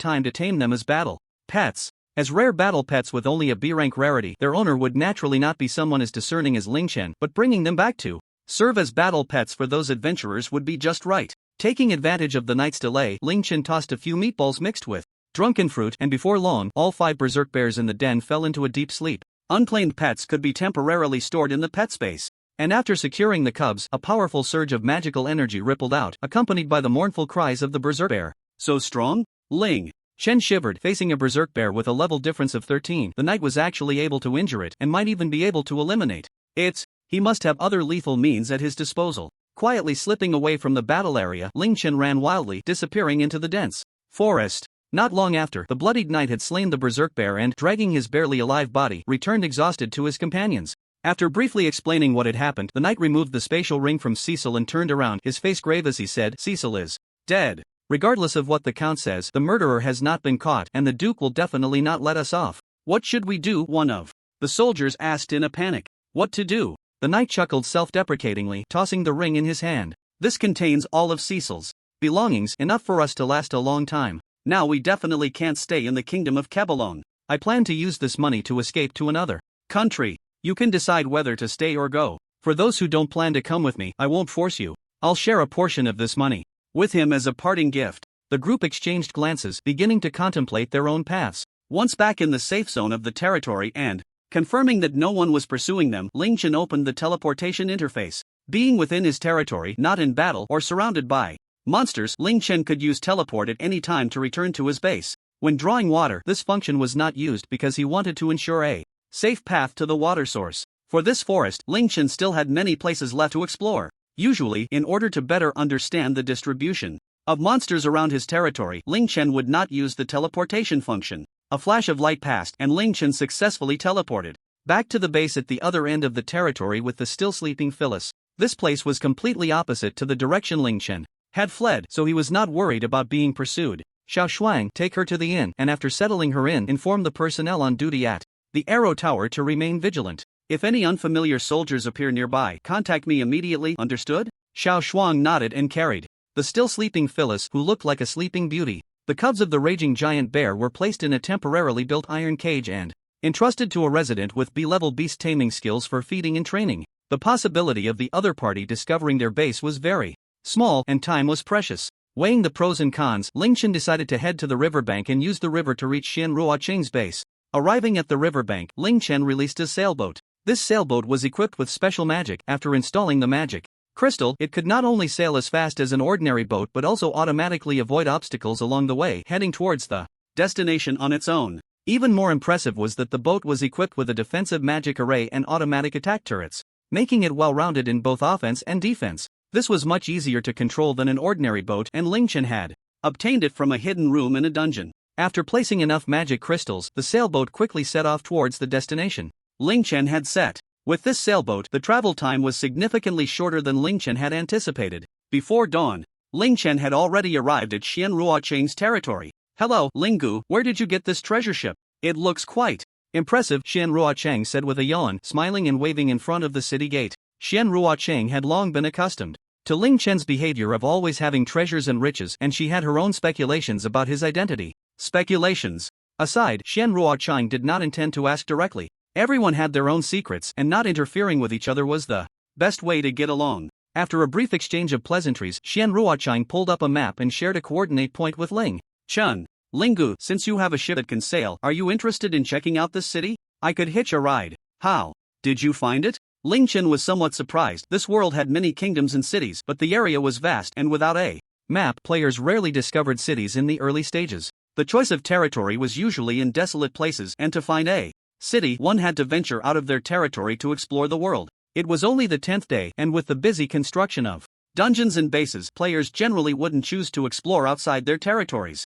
time to tame them as battle pets. As rare battle pets with only a B-rank rarity, their owner would naturally not be someone as discerning as Ling Chen, but bringing them back to serve as battle pets for those adventurers would be just right. Taking advantage of the knight's delay, Ling Chen tossed a few meatballs mixed with drunken fruit, and before long, all 5 berserk bears in the den fell into a deep sleep. Unclaimed pets could be temporarily stored in the pet space. And after securing the cubs, a powerful surge of magical energy rippled out, accompanied by the mournful cries of the berserk bear. So strong? Ling Chen shivered, facing a berserk bear with a level difference of 13. The knight was actually able to injure it, and might even be able to eliminate it. He must have other lethal means at his disposal. Quietly slipping away from the battle area, Ling Chen ran wildly, disappearing into the dense forest. Not long after, the bloodied knight had slain the berserk bear and, dragging his barely alive body, returned exhausted to his companions. After briefly explaining what had happened, the knight removed the spatial ring from Cecil and turned around, his face grave as he said, "Cecil is dead. Regardless of what the count says, the murderer has not been caught, and the Duke will definitely not let us off. What should we do?" one of the soldiers asked in a panic. What to do? The knight chuckled self-deprecatingly, tossing the ring in his hand. This contains all of Cecil's belongings, enough for us to last a long time. Now we definitely can't stay in the kingdom of Kebelong. I plan to use this money to escape to another country. You can decide whether to stay or go. For those who don't plan to come with me, I won't force you. I'll share a portion of this money with him as a parting gift. The group exchanged glances, beginning to contemplate their own paths. Once back in the safe zone of the territory and confirming that no one was pursuing them, Ling Chen opened the teleportation interface. Being within his territory, not in battle or surrounded by monsters, Ling Chen could use teleport at any time to return to his base. When drawing water, this function was not used because he wanted to ensure a safe path to the water source. For this forest, Ling Chen still had many places left to explore. Usually, in order to better understand the distribution of monsters around his territory, Ling Chen would not use the teleportation function. A flash of light passed and Ling Chen successfully teleported back to the base at the other end of the territory with the still sleeping Phyllis. This place was completely opposite to the direction Ling Chen had fled, so he was not worried about being pursued. Xiao Shuang, take her to the inn, and after settling her in, inform the personnel on duty at the Arrow Tower to remain vigilant. If any unfamiliar soldiers appear nearby, contact me immediately, understood? Xiao Shuang nodded and carried the still sleeping Phyllis, who looked like a sleeping beauty. The cubs of the raging giant bear were placed in a temporarily built iron cage and entrusted to a resident with B-level beast taming skills for feeding and training. The possibility of the other party discovering their base was very small, and time was precious. Weighing the pros and cons, Ling Chen decided to head to the riverbank and use the river to reach Xian Ruocheng's base. Arriving at the riverbank, Ling Chen released his sailboat. This sailboat was equipped with special magic. After installing the magic crystal, it could not only sail as fast as an ordinary boat but also automatically avoid obstacles along the way, heading towards the destination on its own. Even more impressive was that the boat was equipped with a defensive magic array and automatic attack turrets, making it well-rounded in both offense and defense. This was much easier to control than an ordinary boat, and Ling Chen had obtained it from a hidden room in a dungeon. After placing enough magic crystals, the sailboat quickly set off towards the destination Ling Chen had set. With this sailboat, the travel time was significantly shorter than Ling Chen had anticipated. Before dawn, Ling Chen had already arrived at Xian Ruocheng's territory. Hello, Linggu, where did you get this treasure ship? It looks quite impressive, Xian Ruocheng said with a yawn, smiling and waving in front of the city gate. Xian Ruocheng had long been accustomed to Ling Chen's behavior of always having treasures and riches, and she had her own speculations about his identity. Speculations aside, Xian Ruocheng did not intend to ask directly. Everyone had their own secrets, and not interfering with each other was the best way to get along. After a brief exchange of pleasantries, Xian Ruocheng pulled up a map and shared a coordinate point with Ling Chen. Linggu, since you have a ship that can sail, are you interested in checking out this city? I could hitch a ride. How did you find it? Ling Chen was somewhat surprised. This world had many kingdoms and cities, but the area was vast, and without a map, players rarely discovered cities in the early stages. The choice of territory was usually in desolate places, and to find a city, one had to venture out of their territory to explore the world. It was only the 10th day, and with the busy construction of dungeons and bases, players generally wouldn't choose to explore outside their territories.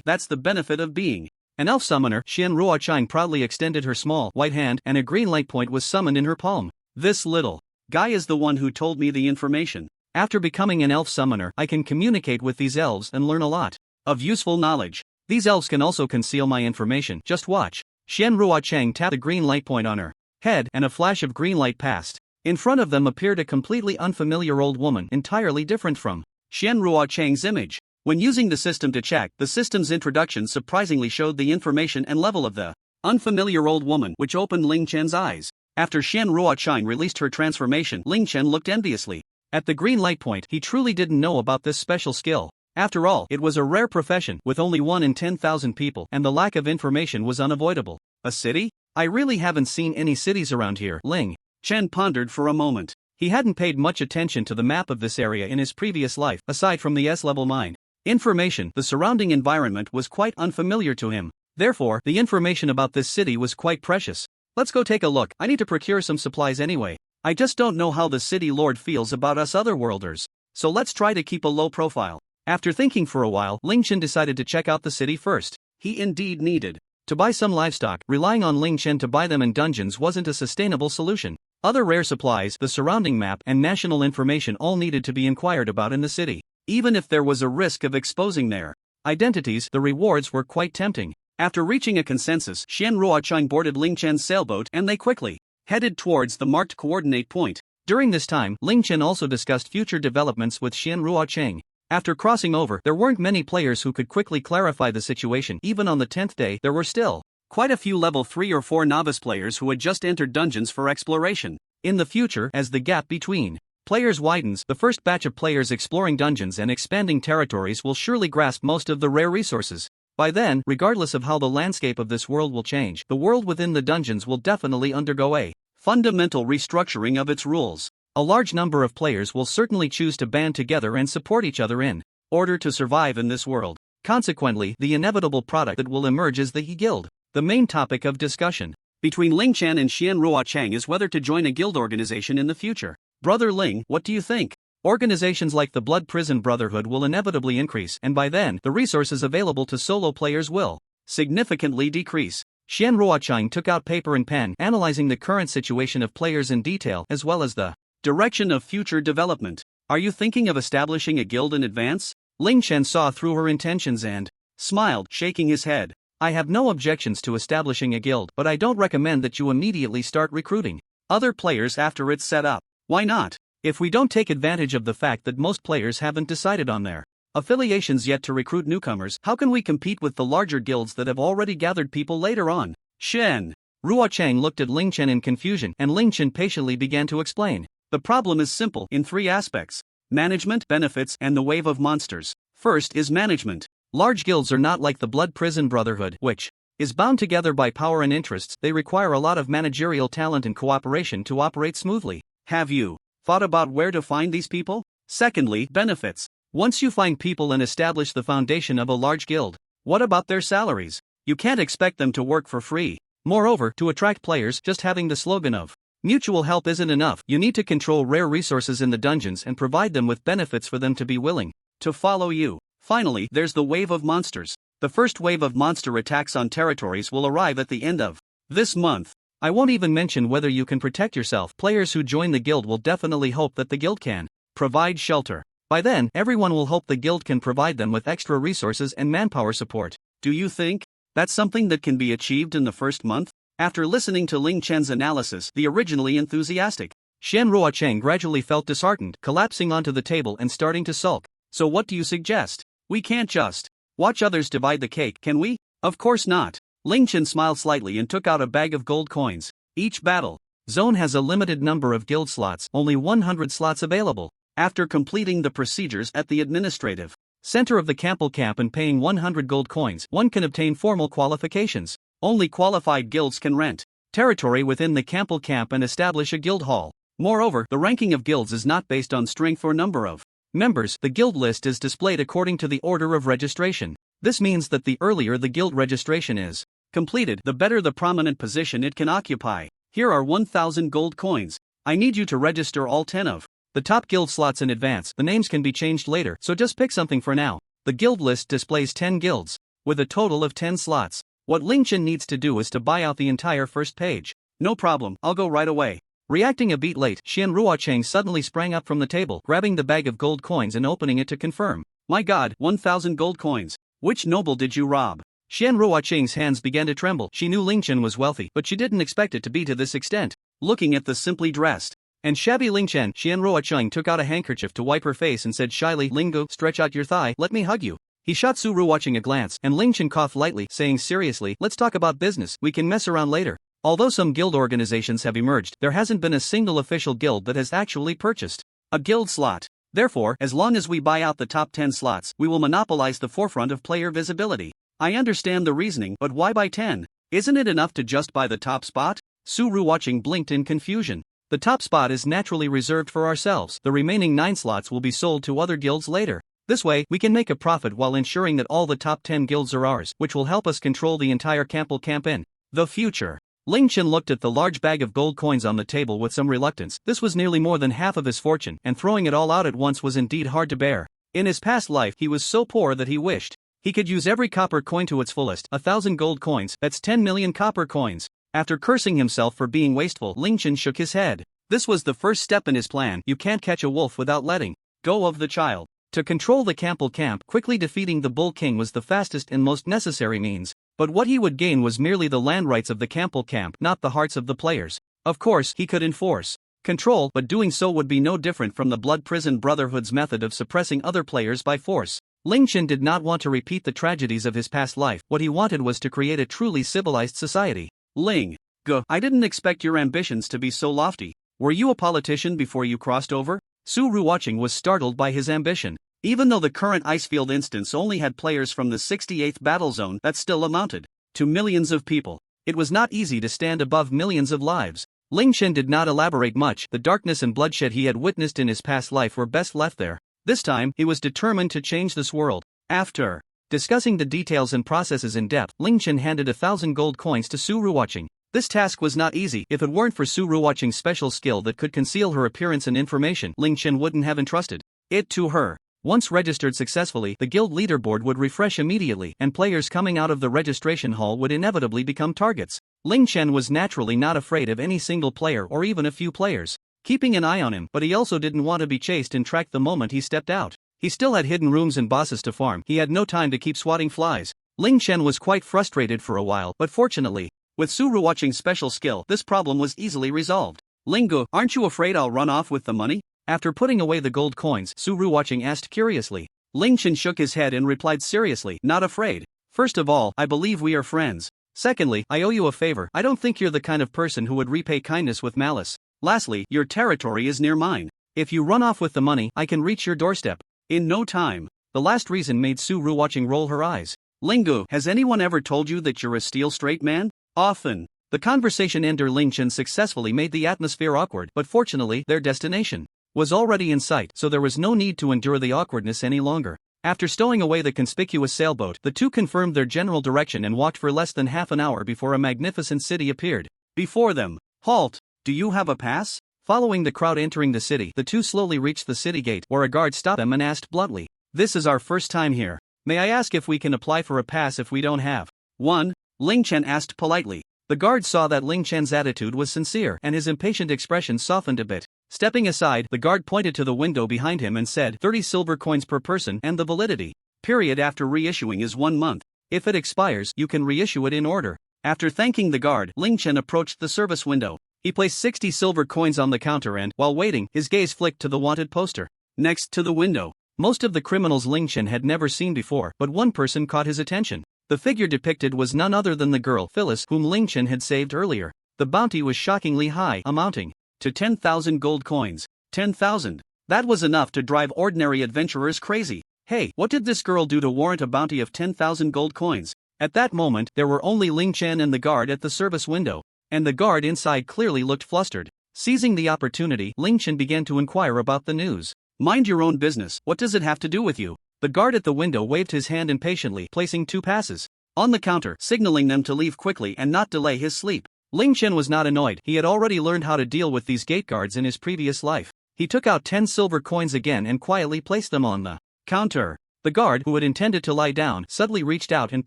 That's the benefit of being an elf summoner. Xian Ruocheng proudly extended her small, white hand, and a green light point was summoned in her palm. This little guy is the one who told me the information. After becoming an elf summoner, I can communicate with these elves and learn a lot of useful knowledge. These elves can also conceal my information. Just watch. Xian Ruocheng tapped the green light point on her head, and a flash of green light passed. In front of them appeared a completely unfamiliar old woman, entirely different from Xian Ruocheng's image. When using the system to check, the system's introduction surprisingly showed the information and level of the unfamiliar old woman, which opened Ling Chen's eyes. After Xian Ruocheng released her transformation, Ling Chen looked enviously at the green light point. He truly didn't know about this special skill. After all, it was a rare profession, with only 1 in 10,000 people, and the lack of information was unavoidable. A city? I really haven't seen any cities around here. Ling Chen pondered for a moment. He hadn't paid much attention to the map of this area in his previous life, aside from the S-level mine information. The surrounding environment was quite unfamiliar to him. Therefore, the information about this city was quite precious. Let's go take a look. I need to procure some supplies anyway. I just don't know how the city lord feels about us otherworlders. So let's try to keep a low profile. After thinking for a while, Ling Chen decided to check out the city first. He indeed needed to buy some livestock. Relying on Ling Chen to buy them in dungeons wasn't a sustainable solution. Other rare supplies, the surrounding map, and national information all needed to be inquired about in the city. Even if there was a risk of exposing their identities, the rewards were quite tempting. After reaching a consensus, Xian Ruocheng boarded Ling Chen's sailboat and they quickly headed towards the marked coordinate point. During this time, Ling Chen also discussed future developments with Xian Ruocheng. After crossing over, there weren't many players who could quickly clarify the situation. Even on the 10th day, there were still quite a few level 3 or 4 novice players who had just entered dungeons for exploration. In the future, as the gap between players widens, the first batch of players exploring dungeons and expanding territories will surely grasp most of the rare resources. By then, regardless of how the landscape of this world will change, the world within the dungeons will definitely undergo a fundamental restructuring of its rules. A large number of players will certainly choose to band together and support each other in order to survive in this world. Consequently, the inevitable product that will emerge is the guild. The main topic of discussion between Ling Chen and Xian Ruochang is whether to join a guild organization in the future. Brother Ling, what do you think? Organizations like the Blood Prison Brotherhood will inevitably increase, and by then, the resources available to solo players will significantly decrease. Xian Ruochang took out paper and pen, analyzing the current situation of players in detail as well as the direction of future development. Are you thinking of establishing a guild in advance? Ling Chen saw through her intentions and smiled, shaking his head. I have no objections to establishing a guild, but I don't recommend that you immediately start recruiting other players after it's set up. Why not? If we don't take advantage of the fact that most players haven't decided on their affiliations yet to recruit newcomers, how can we compete with the larger guilds that have already gathered people later on? Shen Ruochang looked at Ling Chen in confusion, and Ling Chen patiently began to explain. The problem is simple in 3 aspects: management, benefits, and the wave of monsters. First is management. Large guilds are not like the Blood Prison Brotherhood, which is bound together by power and interests. They require a lot of managerial talent and cooperation to operate smoothly. Have you thought about where to find these people? Secondly, benefits. Once you find people and establish the foundation of a large guild, what about their salaries? You can't expect them to work for free. Moreover, to attract players, just having the slogan of mutual help isn't enough. You need to control rare resources in the dungeons and provide them with benefits for them to be willing to follow you. Finally, there's the wave of monsters. The first wave of monster attacks on territories will arrive at the end of this month. I won't even mention whether you can protect yourself. Players who join the guild will definitely hope that the guild can provide shelter. By then, everyone will hope the guild can provide them with extra resources and manpower support. Do you think that's something that can be achieved in the first month? After listening to Ling Chen's analysis, the originally enthusiastic Xian Ruochang gradually felt disheartened, collapsing onto the table and starting to sulk. So what do you suggest? We can't just watch others divide the cake, can we? Of course not. Ling Chen smiled slightly and took out a bag of gold coins. Each battle zone has a limited number of guild slots, only 100 slots available. After completing the procedures at the administrative center of the Campbell camp and paying 100 gold coins, one can obtain formal qualifications. Only qualified guilds can rent territory within the Campbell camp and establish a guild hall. Moreover, the ranking of guilds is not based on strength or number of members. The guild list is displayed according to the order of registration. This means that the earlier the guild registration is completed, the better the prominent position it can occupy. Here are 1,000 gold coins. I need you to register all 10 of the top guild slots in advance. The names can be changed later, so just pick something for now. The guild list displays 10 guilds, with a total of 10 slots. What Ling Chen needs to do is to buy out the entire first page. No problem, I'll go right away. Reacting a bit late, Xian Ruochang suddenly sprang up from the table, grabbing the bag of gold coins and opening it to confirm. My god, 1,000 gold coins. Which noble did you rob? Xian Ruochang's hands began to tremble. She knew Ling Chen was wealthy, but she didn't expect it to be to this extent. Looking at the simply dressed and shabby Ling Chen, Xian Ruochang took out a handkerchief to wipe her face and said shyly, Lingo, stretch out your thigh, let me hug you. He shot Su Ruochang a glance, and Ling Chen coughed lightly, saying seriously, let's talk about business, we can mess around later. Although some guild organizations have emerged, there hasn't been a single official guild that has actually purchased a guild slot. Therefore, as long as we buy out the top 10 slots, we will monopolize the forefront of player visibility. I understand the reasoning, but why buy 10? Isn't it enough to just buy the top spot? Su Ruochang blinked in confusion. The top spot is naturally reserved for ourselves. The remaining 9 slots will be sold to other guilds later. This way, we can make a profit while ensuring that all the top 10 guilds are ours, which will help us control the entire Campbell camp in the future. Ling Chen looked at the large bag of gold coins on the table with some reluctance. This was nearly more than half of his fortune, and throwing it all out at once was indeed hard to bear. In his past life, he was so poor that he wished he could use every copper coin to its fullest. 1,000 gold coins, that's 10 million copper coins. After cursing himself for being wasteful, Ling Chen shook his head. This was the first step in his plan. You can't catch a wolf without letting go of the child. To control the Campbell camp, quickly defeating the Bull King was the fastest and most necessary means. But what he would gain was merely the land rights of the Campbell camp, not the hearts of the players. Of course, he could enforce control, but doing so would be no different from the Blood Prison Brotherhood's method of suppressing other players by force. Ling Chen did not want to repeat the tragedies of his past life. What he wanted was to create a truly civilized society. Ling Ge, I didn't expect your ambitions to be so lofty. Were you a politician before you crossed over? Su Ruoqing was startled by his ambition. Even though the current Icefield instance only had players from the 68th battle zone, that still amounted to millions of people. It was not easy to stand above millions of lives. Ling Chen did not elaborate much. The darkness and bloodshed he had witnessed in his past life were best left there. This time, he was determined to change this world. After discussing the details and processes in depth, Ling Chen handed 1,000 gold coins to Su Ruoqing. This task was not easy. If it weren't for Su Ruoqing's special skill that could conceal her appearance and information, Ling Chen wouldn't have entrusted it to her. Once registered successfully, the guild leaderboard would refresh immediately, and players coming out of the registration hall would inevitably become targets. Ling Chen was naturally not afraid of any single player or even a few players, keeping an eye on him, but he also didn't want to be chased and tracked the moment he stepped out. He still had hidden rooms and bosses to farm. He had no time to keep swatting flies. Ling Chen was quite frustrated for a while, but fortunately, with Su Ruoqing's special skill, this problem was easily resolved. Ling Ge, aren't you afraid I'll run off with the money? After putting away the gold coins, Su Ruoqing asked curiously. Ling Chen shook his head and replied seriously, not afraid. First of all, I believe we are friends. Secondly, I owe you a favor. I don't think you're the kind of person who would repay kindness with malice. Lastly, your territory is near mine. If you run off with the money, I can reach your doorstep in no time. The last reason made Su Ruoqing roll her eyes. Ling Ge, has anyone ever told you that you're a steel straight man? Often. The conversation ender Ling Chen successfully made the atmosphere awkward, but fortunately, their destination was already in sight, so there was no need to endure the awkwardness any longer. After stowing away the conspicuous sailboat, the two confirmed their general direction and walked for less than half an hour before a magnificent city appeared before them. Halt! Do you have a pass? Following the crowd entering the city, the two slowly reached the city gate, where a guard stopped them and asked bluntly, "This is our first time here. May I ask if we can apply for a pass if we don't have one?" Ling Chen asked politely. The guard saw that Ling Chen's attitude was sincere, and his impatient expression softened a bit. Stepping aside, the guard pointed to the window behind him and said, 30 silver coins per person, and the validity period after reissuing is 1 month. If it expires, you can reissue it in order. After thanking the guard, Ling Chen approached the service window. He placed 60 silver coins on the counter and, while waiting, his gaze flicked to the wanted poster next to the window. Most of the criminals Ling Chen had never seen before, but one person caught his attention. The figure depicted was none other than the girl, Phyllis, whom Ling Chen had saved earlier. The bounty was shockingly high, amounting to 10,000 gold coins. 10,000. That was enough to drive ordinary adventurers crazy. Hey, what did this girl do to warrant a bounty of 10,000 gold coins? At that moment, there were only Ling Chen and the guard at the service window, and the guard inside clearly looked flustered. Seizing the opportunity, Ling Chen began to inquire about the news. Mind your own business, what does it have to do with you? The guard at the window waved his hand impatiently, placing 2 passes on the counter, signaling them to leave quickly and not delay his sleep. Ling Chen was not annoyed. He had already learned how to deal with these gate guards in his previous life. He took out 10 silver coins again and quietly placed them on the counter. The guard, who had intended to lie down, suddenly reached out and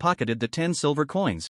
pocketed the 10 silver coins.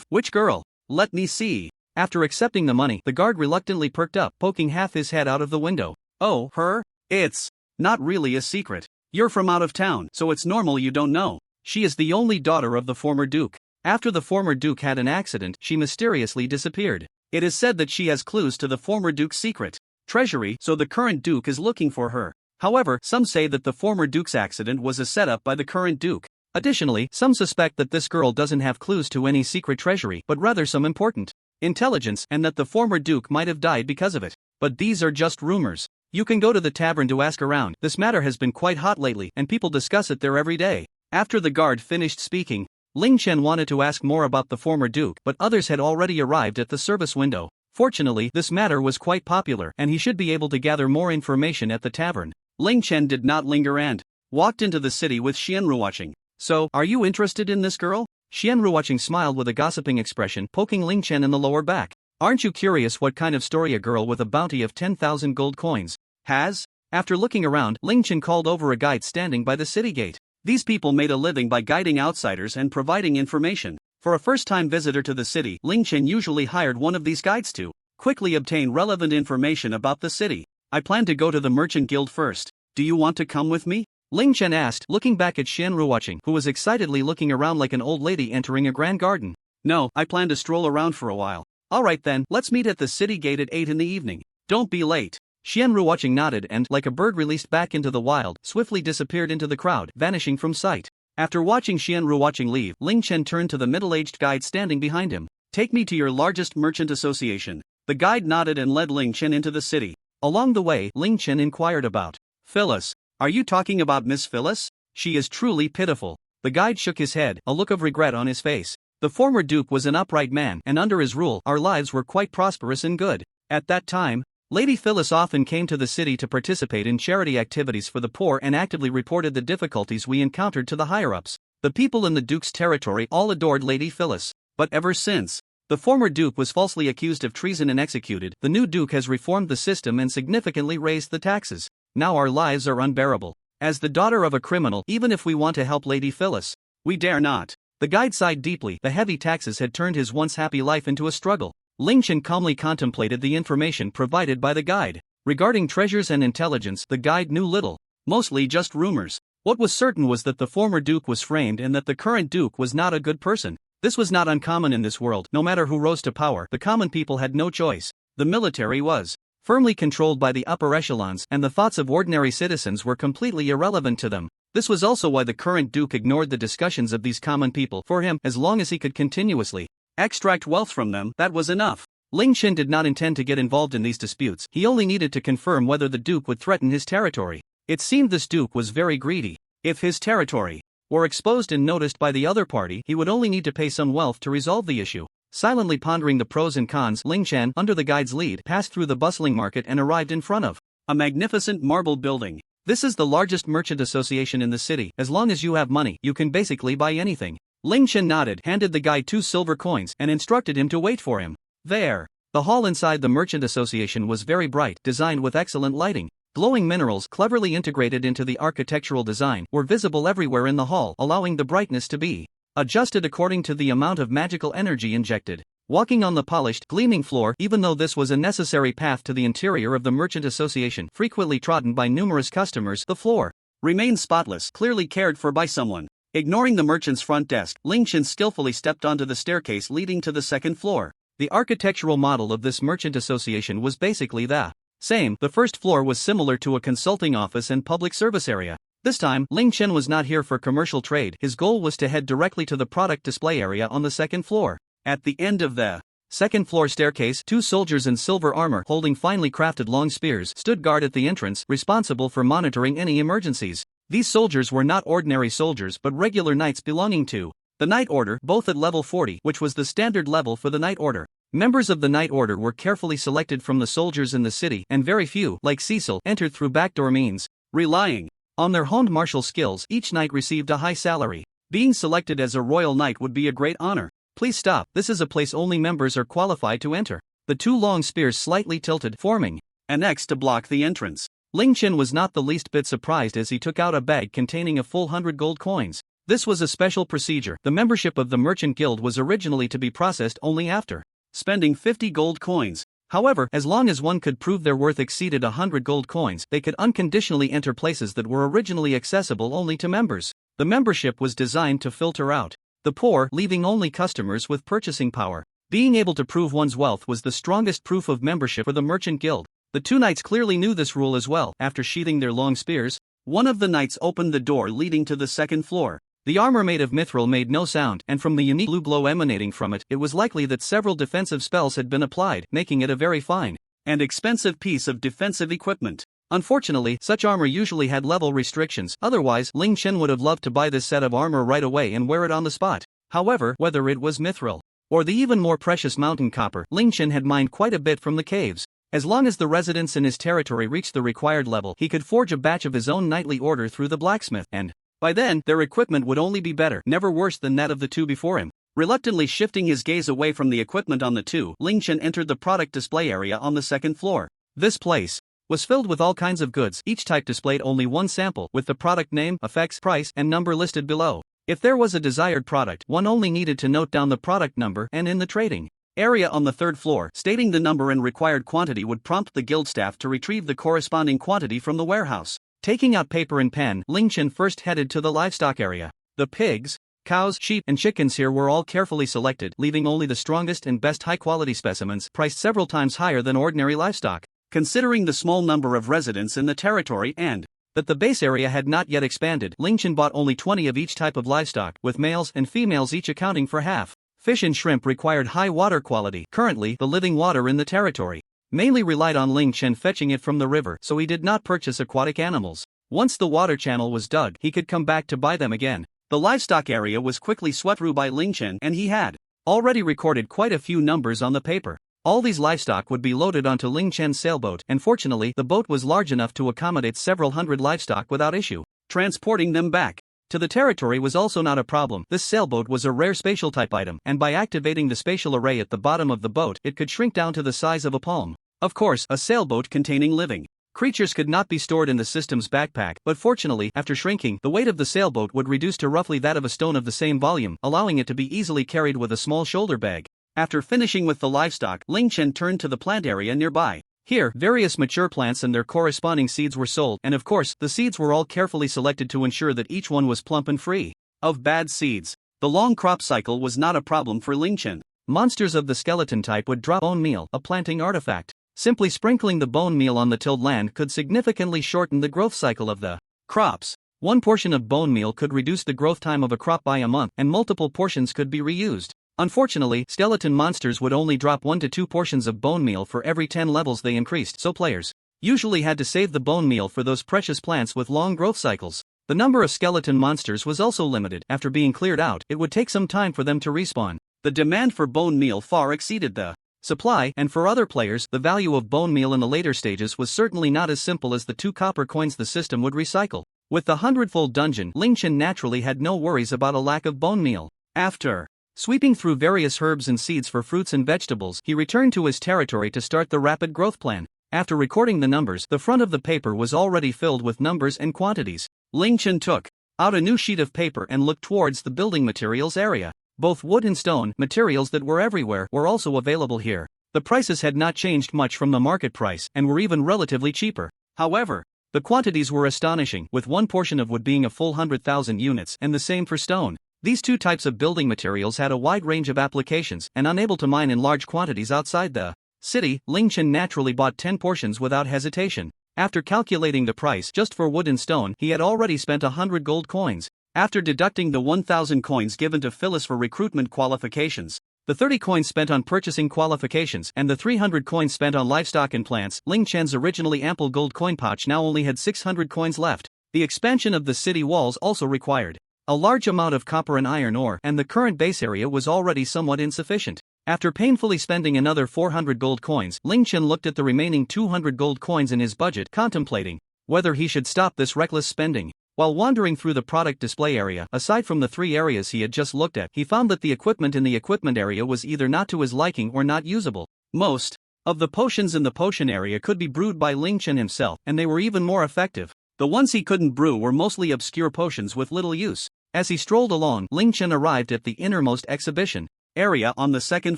Which girl? Let me see. After accepting the money, the guard reluctantly perked up, poking half his head out of the window. Oh, her? It's not really a secret. You're from out of town, so it's normal you don't know. She is the only daughter of the former duke. After the former duke had an accident, she mysteriously disappeared. It is said that she has clues to the former duke's secret treasury, so the current duke is looking for her. However, some say that the former duke's accident was a setup by the current duke. Additionally, some suspect that this girl doesn't have clues to any secret treasury, but rather some important intelligence, and that the former duke might have died because of it. But these are just rumors. You can go to the tavern to ask around. This matter has been quite hot lately, and people discuss it there every day. After the guard finished speaking, Ling Chen wanted to ask more about the former duke, but others had already arrived at the service window. Fortunately, this matter was quite popular, and he should be able to gather more information at the tavern. Ling Chen did not linger and walked into the city with Xian Ruoqing. So, are you interested in this girl? Xian Ruoqing smiled with a gossiping expression, poking Ling Chen in the lower back. Aren't you curious what kind of story a girl with a bounty of 10,000 gold coins has? After looking around, Ling Chen called over a guide standing by the city gate. These people made a living by guiding outsiders and providing information. For a first-time visitor to the city, Ling Chen usually hired one of these guides to quickly obtain relevant information about the city. I plan to go to the merchant guild first. Do you want to come with me? Ling Chen asked, looking back at Xian Ruoqing, who was excitedly looking around like an old lady entering a grand garden. No, I plan to stroll around for a while. Alright then, let's meet at the city gate at 8 in the evening. Don't be late. Xianru watching nodded and, like a bird released back into the wild, swiftly disappeared into the crowd, vanishing from sight. After watching Xianru leave, Ling Chen turned to the middle-aged guide standing behind him. "Take me to your largest merchant association." The guide nodded and led Ling Chen into the city. Along the way, Ling Chen inquired about Phyllis. "Are you talking about Miss Phyllis? She is truly pitiful." The guide shook his head, a look of regret on his face. The former duke was an upright man, and under his rule, our lives were quite prosperous and good. At that time, Lady Phyllis often came to the city to participate in charity activities for the poor and actively reported the difficulties we encountered to the higher-ups. The people in the duke's territory all adored Lady Phyllis. But ever since the former duke was falsely accused of treason and executed, the new duke has reformed the system and significantly raised the taxes. Now our lives are unbearable. As the daughter of a criminal, even if we want to help Lady Phyllis, we dare not. The guide sighed deeply. The heavy taxes had turned his once happy life into a struggle. Ling Chen calmly contemplated the information provided by the guide. Regarding treasures and intelligence, the guide knew little. Mostly just rumors. What was certain was that the former duke was framed and that the current duke was not a good person. This was not uncommon in this world. No matter who rose to power, the common people had no choice. The military was firmly controlled by the upper echelons, and the thoughts of ordinary citizens were completely irrelevant to them. This was also why the current duke ignored the discussions of these common people. For him, as long as he could continuously extract wealth from them, that was enough. Ling Chen did not intend to get involved in these disputes. He only needed to confirm whether the duke would threaten his territory. It seemed this duke was very greedy. If his territory were exposed and noticed by the other party, he would only need to pay some wealth to resolve the issue. Silently pondering the pros and cons, Ling Chen, under the guide's lead, passed through the bustling market and arrived in front of a magnificent marble building. This is the largest merchant association in the city. As long as you have money, you can basically buy anything. Ling Chen nodded, handed the guide 2 silver coins, and instructed him to wait for him. There. The hall inside the merchant association was very bright, designed with excellent lighting. Glowing minerals, cleverly integrated into the architectural design, were visible everywhere in the hall, allowing the brightness to be adjusted according to the amount of magical energy injected. Walking on the polished, gleaming floor, even though this was a necessary path to the interior of the merchant association, frequently trodden by numerous customers, the floor remained spotless, clearly cared for by someone. Ignoring the merchant's front desk, Ling Chen skillfully stepped onto the staircase leading to the second floor. The architectural model of this merchant association was basically the same. The first floor was similar to a consulting office and public service area. This time, Ling Chen was not here for commercial trade. His goal was to head directly to the product display area on the second floor. At the end of the second floor staircase, 2 soldiers in silver armor holding finely crafted long spears stood guard at the entrance, responsible for monitoring any emergencies. These soldiers were not ordinary soldiers but regular knights belonging to the Knight Order, both at level 40, which was the standard level for the Knight Order. Members of the Knight Order were carefully selected from the soldiers in the city, and very few, like Cecil, entered through backdoor means. Relying on their honed martial skills, each knight received a high salary. Being selected as a royal knight would be a great honor. Please stop, this is a place only members are qualified to enter. The 2 long spears slightly tilted, forming an X to block the entrance. Ling Chen was not the least bit surprised as he took out a bag containing a full 100 gold coins. This was a special procedure. The membership of the Merchant Guild was originally to be processed only after spending 50 gold coins. However, as long as one could prove their worth exceeded 100 gold coins, they could unconditionally enter places that were originally accessible only to members. The membership was designed to filter out the poor, leaving only customers with purchasing power. Being able to prove one's wealth was the strongest proof of membership for the Merchant Guild. The 2 knights clearly knew this rule as well. After sheathing their long spears, one of the knights opened the door leading to the second floor. The armor made of mithril made no sound, and from the unique blue glow emanating from it, it was likely that several defensive spells had been applied, making it a very fine and expensive piece of defensive equipment. Unfortunately, such armor usually had level restrictions. Otherwise, Ling Chen would have loved to buy this set of armor right away and wear it on the spot. However, whether it was mithril or the even more precious mountain copper, Ling Chen had mined quite a bit from the caves. As long as the residents in his territory reached the required level, he could forge a batch of his own knightly order through the blacksmith, and by then, their equipment would only be better, never worse than that of the 2 before him. Reluctantly shifting his gaze away from the equipment on the 2, Ling Chen entered the product display area on the second floor. This place was filled with all kinds of goods. Each type displayed only one sample, with the product name, effects, price, and number listed below. If there was a desired product, one only needed to note down the product number and in the trading area on the 3rd floor, stating the number and required quantity would prompt the guild staff to retrieve the corresponding quantity from the warehouse. Taking out paper and pen, Ling Chen first headed to the livestock area. The pigs, cows, sheep, and chickens here were all carefully selected, leaving only the strongest and best high-quality specimens, priced several times higher than ordinary livestock. Considering the small number of residents in the territory and that the base area had not yet expanded, Lingchen bought only 20 of each type of livestock, with males and females each accounting for half. Fish and shrimp required high water quality. Currently, the living water in the territory mainly relied on Lingchen fetching it from the river, so he did not purchase aquatic animals. Once the water channel was dug, he could come back to buy them again. The livestock area was quickly swept through by Lingchen, and he had already recorded quite a few numbers on the paper. All these livestock would be loaded onto Lingchen's sailboat, and fortunately, the boat was large enough to accommodate several hundred livestock without issue. Transporting them back to the territory was also not a problem. This sailboat was a rare spatial type item, and by activating the spatial array at the bottom of the boat, it could shrink down to the size of a palm. Of course, a sailboat containing living creatures could not be stored in the system's backpack, but fortunately, after shrinking, the weight of the sailboat would reduce to roughly that of a stone of the same volume, allowing it to be easily carried with a small shoulder bag. After finishing with the livestock, Lingchen turned to the plant area nearby. Here, various mature plants and their corresponding seeds were sold, and of course, the seeds were all carefully selected to ensure that each one was plump and free of bad seeds. The long crop cycle was not a problem for Lingchen. Monsters of the skeleton type would drop bone meal, a planting artifact. Simply sprinkling the bone meal on the tilled land could significantly shorten the growth cycle of the crops. One portion of bone meal could reduce the growth time of a crop by a month, and multiple portions could be reused. Unfortunately, skeleton monsters would only drop 1 to 2 portions of bone meal for every 10 levels they increased, so players usually had to save the bone meal for those precious plants with long growth cycles. The number of skeleton monsters was also limited. After being cleared out, it would take some time for them to respawn. The demand for bone meal far exceeded the supply, and for other players, the value of bone meal in the later stages was certainly not as simple as the 2 copper coins the system would recycle. With the 100-fold dungeon, Lingchen naturally had no worries about a lack of bone meal. After sweeping through various herbs and seeds for fruits and vegetables, he returned to his territory to start the rapid growth plan. After recording the numbers, the front of the paper was already filled with numbers and quantities. Lingchen took out a new sheet of paper and looked towards the building materials area. Both wood and stone, materials that were everywhere, were also available here. The prices had not changed much from the market price, and were even relatively cheaper. However, the quantities were astonishing, with one portion of wood being a full 100,000 units, and the same for stone. These two types of building materials had a wide range of applications, and unable to mine in large quantities outside the city, Lingchen naturally bought 10 portions without hesitation. After calculating the price just for wood and stone, he had already spent 100 gold coins. After deducting the 1,000 coins given to Phyllis for recruitment qualifications, the 30 coins spent on purchasing qualifications, and the 300 coins spent on livestock and plants, Lingchen's originally ample gold coin pouch now only had 600 coins left. The expansion of the city walls also required a large amount of copper and iron ore, and the current base area was already somewhat insufficient. After painfully spending another 400 gold coins, Lingchen looked at the remaining 200 gold coins in his budget, contemplating whether he should stop this reckless spending. While wandering through the product display area, aside from the 3 areas he had just looked at, he found that the equipment in the equipment area was either not to his liking or not usable. Most of the potions in the potion area could be brewed by Lingchen himself, and they were even more effective. The ones he couldn't brew were mostly obscure potions with little use. As he strolled along, Lingchen arrived at the innermost exhibition area on the 2nd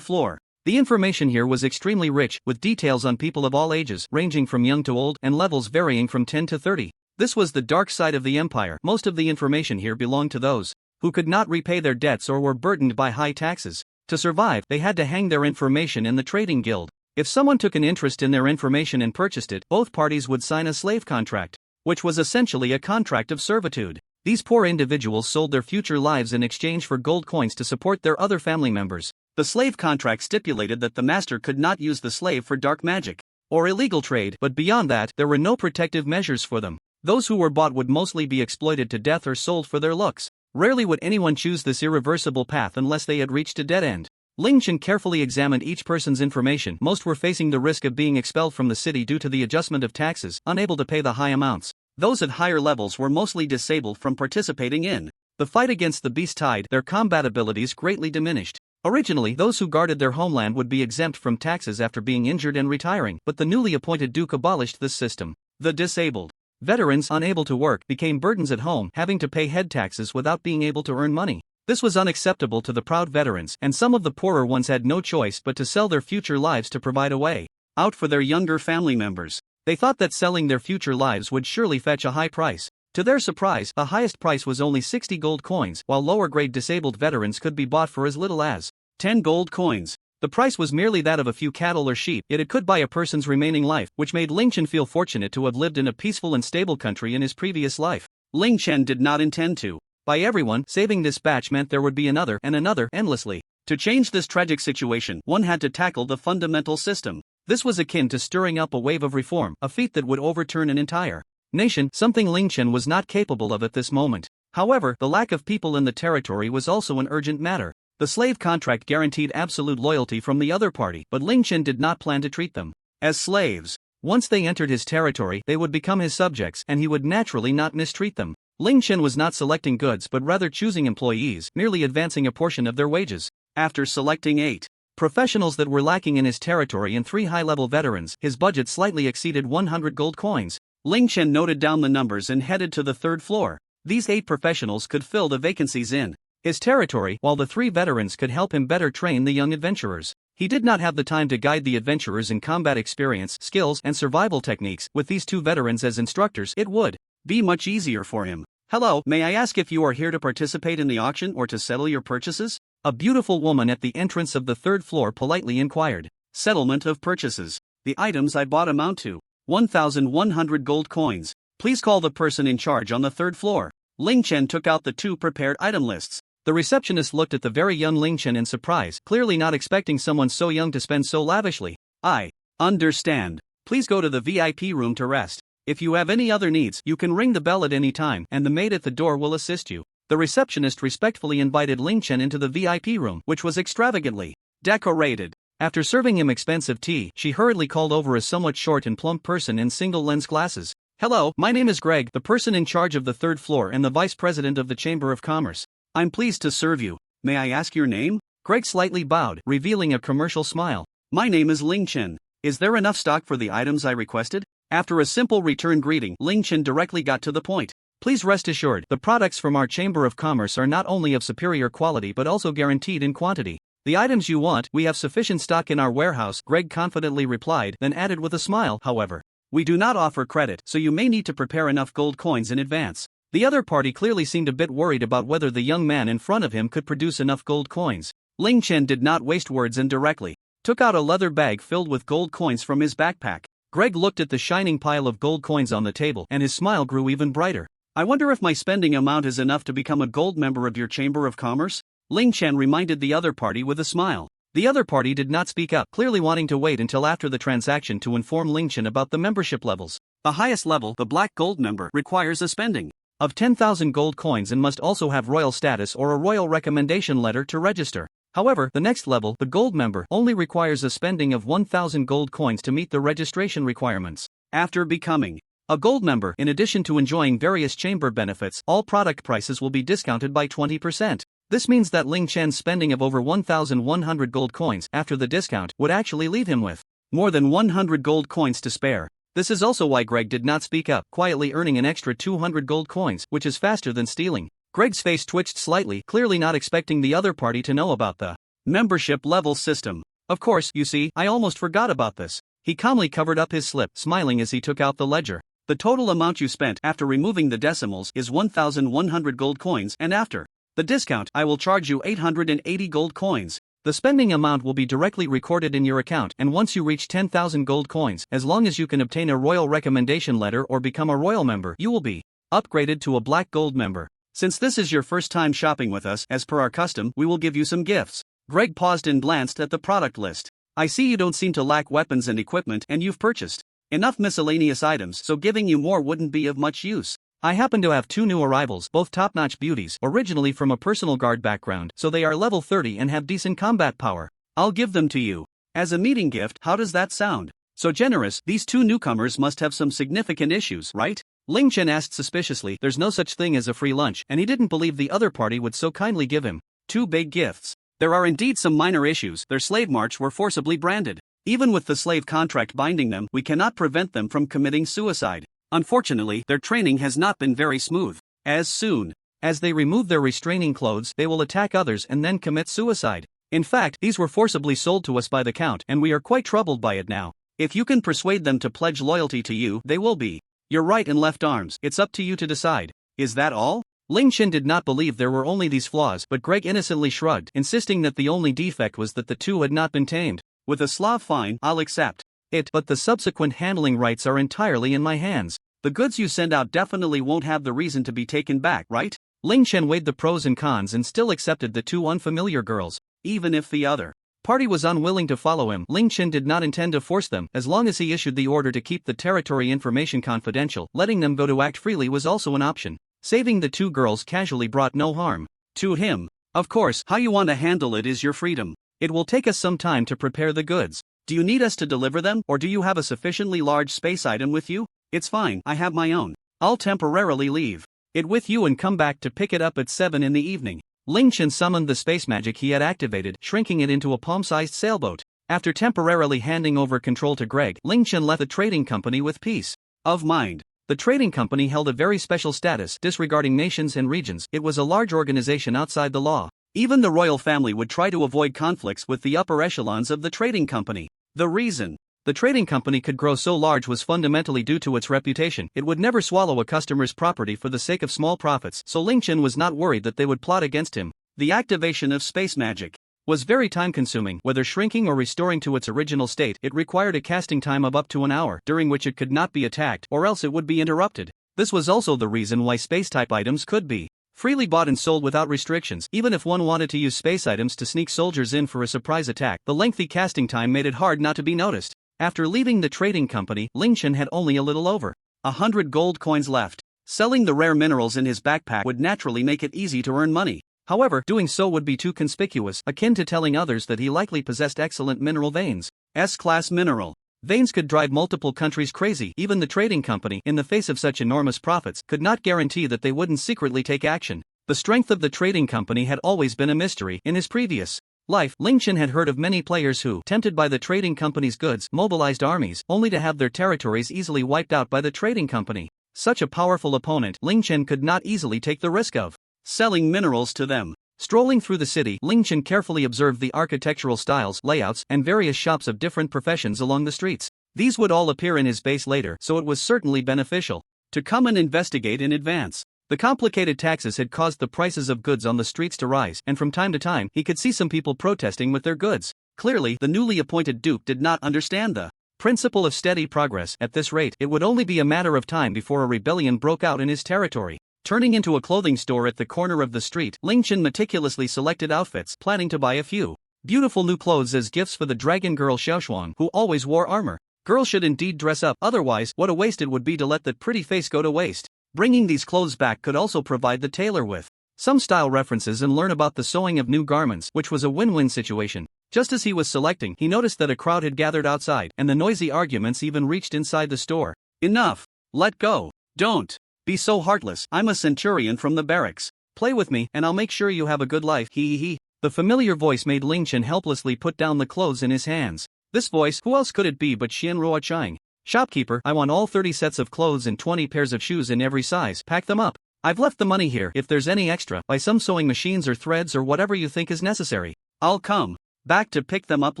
floor. The information here was extremely rich, with details on people of all ages, ranging from young to old, and levels varying from 10 to 30. This was the dark side of the empire. Most of the information here belonged to those who could not repay their debts or were burdened by high taxes. To survive, they had to hang their information in the trading guild. If someone took an interest in their information and purchased it, both parties would sign a slave contract, which was essentially a contract of servitude. These poor individuals sold their future lives in exchange for gold coins to support their other family members. The slave contract stipulated that the master could not use the slave for dark magic or illegal trade, but beyond that, there were no protective measures for them. Those who were bought would mostly be exploited to death or sold for their looks. Rarely would anyone choose this irreversible path unless they had reached a dead end. Lingchen carefully examined each person's information. Most were facing the risk of being expelled from the city due to the adjustment of taxes, unable to pay the high amounts. Those at higher levels were mostly disabled from participating in the fight against the Beast Tide. Their combat abilities greatly diminished. Originally, those who guarded their homeland would be exempt from taxes after being injured and retiring, but the newly appointed Duke abolished this system. The disabled veterans, unable to work, became burdens at home, having to pay head taxes without being able to earn money. This was unacceptable to the proud veterans, and some of the poorer ones had no choice but to sell their future lives to provide a way out for their younger family members. They thought that selling their future lives would surely fetch a high price. To their surprise, the highest price was only 60 gold coins, while lower-grade disabled veterans could be bought for as little as 10 gold coins. The The price was merely that of a few cattle or sheep, yet it could buy a person's remaining life, which made Ling Chen feel fortunate to have lived in a peaceful and stable country in his previous life. Ling Chen did not intend to buy everyone. Saving this batch meant there would be another and another endlessly. To change this tragic situation, one had to tackle the fundamental system. This was akin to stirring up a wave of reform, a feat that would overturn an entire nation, something Ling Chen was not capable of at this moment. However, the lack of people in the territory was also an urgent matter. The slave contract guaranteed absolute loyalty from the other party, but Ling Chen did not plan to treat them as slaves. Once they entered his territory, they would become his subjects, and he would naturally not mistreat them. Ling Chen was not selecting goods but rather choosing employees, merely advancing a portion of their wages. After selecting 8 professionals that were lacking in his territory and 3 high-level veterans, his budget slightly exceeded 100 gold coins. Ling Chen noted down the numbers and headed to the 3rd floor. These 8 professionals could fill the vacancies in his territory, while the 3 veterans could help him better train the young adventurers. He did not have the time to guide the adventurers in combat experience, skills, and survival techniques. With these 2 veterans as instructors, it would be much easier for him. Hello, may I ask if you are here to participate in the auction or to settle your purchases? A beautiful woman at the entrance of the 3rd floor politely inquired. Settlement of purchases. The items I bought amount to 1,100 gold coins. Please call the person in charge on the 3rd floor. Ling Chen took out the 2 prepared item lists. The receptionist looked at the very young Ling Chen in surprise, clearly not expecting someone so young to spend so lavishly. I understand. Please go to the VIP room to rest. If you have any other needs, you can ring the bell at any time, and the maid at the door will assist you. The receptionist respectfully invited Ling Chen into the VIP room, which was extravagantly decorated. After serving him expensive tea, she hurriedly called over a somewhat short and plump person in single lens glasses. Hello, my name is Greg, the person in charge of the 3rd floor and the vice president of the Chamber of Commerce. I'm pleased to serve you. May I ask your name? Greg slightly bowed, revealing a commercial smile. My name is Ling Chen. Is there enough stock for the items I requested? After a simple return greeting, Ling Chen directly got to the point. Please rest assured, the products from our Chamber of Commerce are not only of superior quality but also guaranteed in quantity. The items you want, we have sufficient stock in our warehouse, Greg confidently replied, then added with a smile, however. We do not offer credit, so you may need to prepare enough gold coins in advance. The other party clearly seemed a bit worried about whether the young man in front of him could produce enough gold coins. Ling Chen did not waste words and directly took out a leather bag filled with gold coins from his backpack. Greg looked at the shining pile of gold coins on the table, and his smile grew even brighter. I wonder if my spending amount is enough to become a gold member of your Chamber of Commerce? Ling Chen reminded the other party with a smile. The other party did not speak up, clearly wanting to wait until after the transaction to inform Ling Chen about the membership levels. The highest level, the Black Gold member, requires a spending of 10,000 gold coins and must also have royal status or a royal recommendation letter to register. However, the next level, the Gold member, only requires a spending of 1,000 gold coins to meet the registration requirements. After becoming a Gold member, in addition to enjoying various chamber benefits, all product prices will be discounted by 20%. This means that Ling Chen's spending of over 1,100 gold coins after the discount would actually leave him with more than 100 gold coins to spare. This is also why Greg did not speak up, quietly earning an extra 200 gold coins, which is faster than stealing. Greg's face twitched slightly, clearly not expecting the other party to know about the membership level system. Of course, you see, I almost forgot about this. He calmly covered up his slip, smiling as he took out the ledger. The total amount you spent after removing the decimals is 1,100 gold coins, and after the discount, I will charge you 880 gold coins. The spending amount will be directly recorded in your account, and once you reach 10,000 gold coins, as long as you can obtain a royal recommendation letter or become a royal member, you will be upgraded to a Black Gold member. Since this is your first time shopping with us, as per our custom, we will give you some gifts. Greg paused and glanced at the product list. I see you don't seem to lack weapons and equipment, and you've purchased enough miscellaneous items, so giving you more wouldn't be of much use. I happen to have 2 new arrivals, both top-notch beauties, originally from a personal guard background, so they are level 30 and have decent combat power. I'll give them to you as a meeting gift. How does that sound? So generous. These 2 newcomers must have some significant issues, right? Ling Chen asked suspiciously. There's no such thing as a free lunch, and he didn't believe the other party would so kindly give him 2 big gifts. There are indeed some minor issues. Their slave march were forcibly branded. Even with the slave contract binding them, we cannot prevent them from committing suicide. Unfortunately, their training has not been very smooth. As soon as they remove their restraining clothes, they will attack others and then commit suicide. In fact, these were forcibly sold to us by the Count, and we are quite troubled by it now. If you can persuade them to pledge loyalty to you, they will be your right and left arms. It's up to you to decide. Is that all? Ling Chen did not believe there were only these flaws, but Greg innocently shrugged, insisting that the only defect was that the two had not been tamed. With a Slav fine, I'll accept it, but the subsequent handling rights are entirely in my hands. The goods you send out definitely won't have the reason to be taken back, right? Ling Chen weighed the pros and cons and still accepted the two unfamiliar girls, even if the other party was unwilling to follow him. Ling Chen did not intend to force them, as long as he issued the order to keep the territory information confidential. Letting them go to act freely was also an option. Saving the two girls casually brought no harm to him. Of course, how you want to handle it is your freedom. It will take us some time to prepare the goods. Do you need us to deliver them, or do you have a sufficiently large space item with you? It's fine, I have my own. I'll temporarily leave it with you and come back to pick it up at 7 in the evening. Ling Chen summoned the space magic he had activated, shrinking it into a palm-sized sailboat. After temporarily handing over control to Greg, Ling Chen left the trading company with peace of mind. The trading company held a very special status, disregarding nations and regions. It was a large organization outside the law. Even the royal family would try to avoid conflicts with the upper echelons of the trading company. The reason the trading company could grow so large was fundamentally due to its reputation. It would never swallow a customer's property for the sake of small profits, so Ling Chen was not worried that they would plot against him. The activation of space magic was very time-consuming. Whether shrinking or restoring to its original state, it required a casting time of up to an hour, during which it could not be attacked, or else it would be interrupted. This was also the reason why space-type items could be freely bought and sold without restrictions. Even if one wanted to use space items to sneak soldiers in for a surprise attack, the lengthy casting time made it hard not to be noticed. After leaving the trading company, Ling Chen had only a little over 100 gold coins left. Selling the rare minerals in his backpack would naturally make it easy to earn money. However, doing so would be too conspicuous, akin to telling others that he likely possessed excellent mineral veins. S-class mineral veins could drive multiple countries crazy. Even the trading company, in the face of such enormous profits, could not guarantee that they wouldn't secretly take action. The strength of the trading company had always been a mystery. In his previous life, Ling Chen had heard of many players who, tempted by the trading company's goods, mobilized armies, only to have their territories easily wiped out by the trading company. Such a powerful opponent, Ling Chen could not easily take the risk of selling minerals to them. Strolling through the city, Ling Chen carefully observed the architectural styles, layouts, and various shops of different professions along the streets. These would all appear in his base later, so it was certainly beneficial to come and investigate in advance. The complicated taxes had caused the prices of goods on the streets to rise, and from time to time, he could see some people protesting with their goods. Clearly, the newly appointed duke did not understand the principle of steady progress. At this rate, it would only be a matter of time before a rebellion broke out in his territory. Turning into a clothing store at the corner of the street, Ling Chen meticulously selected outfits, planning to buy a few beautiful new clothes as gifts for the dragon girl Xiaoshuang, who always wore armor. Girls should indeed dress up, otherwise, what a waste it would be to let that pretty face go to waste. Bringing these clothes back could also provide the tailor with some style references and learn about the sewing of new garments, which was a win-win situation. Just as he was selecting, he noticed that a crowd had gathered outside, and the noisy arguments even reached inside the store. Enough! Let go! Don't be so heartless. I'm a centurion from the barracks. Play with me, and I'll make sure you have a good life. Hee. The familiar voice made Ling Chen helplessly put down the clothes in his hands. This voice, who else could it be but Xian Ruochang? Shopkeeper, I want all 30 sets of clothes and 20 pairs of shoes in every size. Pack them up. I've left the money here. If there's any extra, buy some sewing machines or threads or whatever you think is necessary. I'll come back to pick them up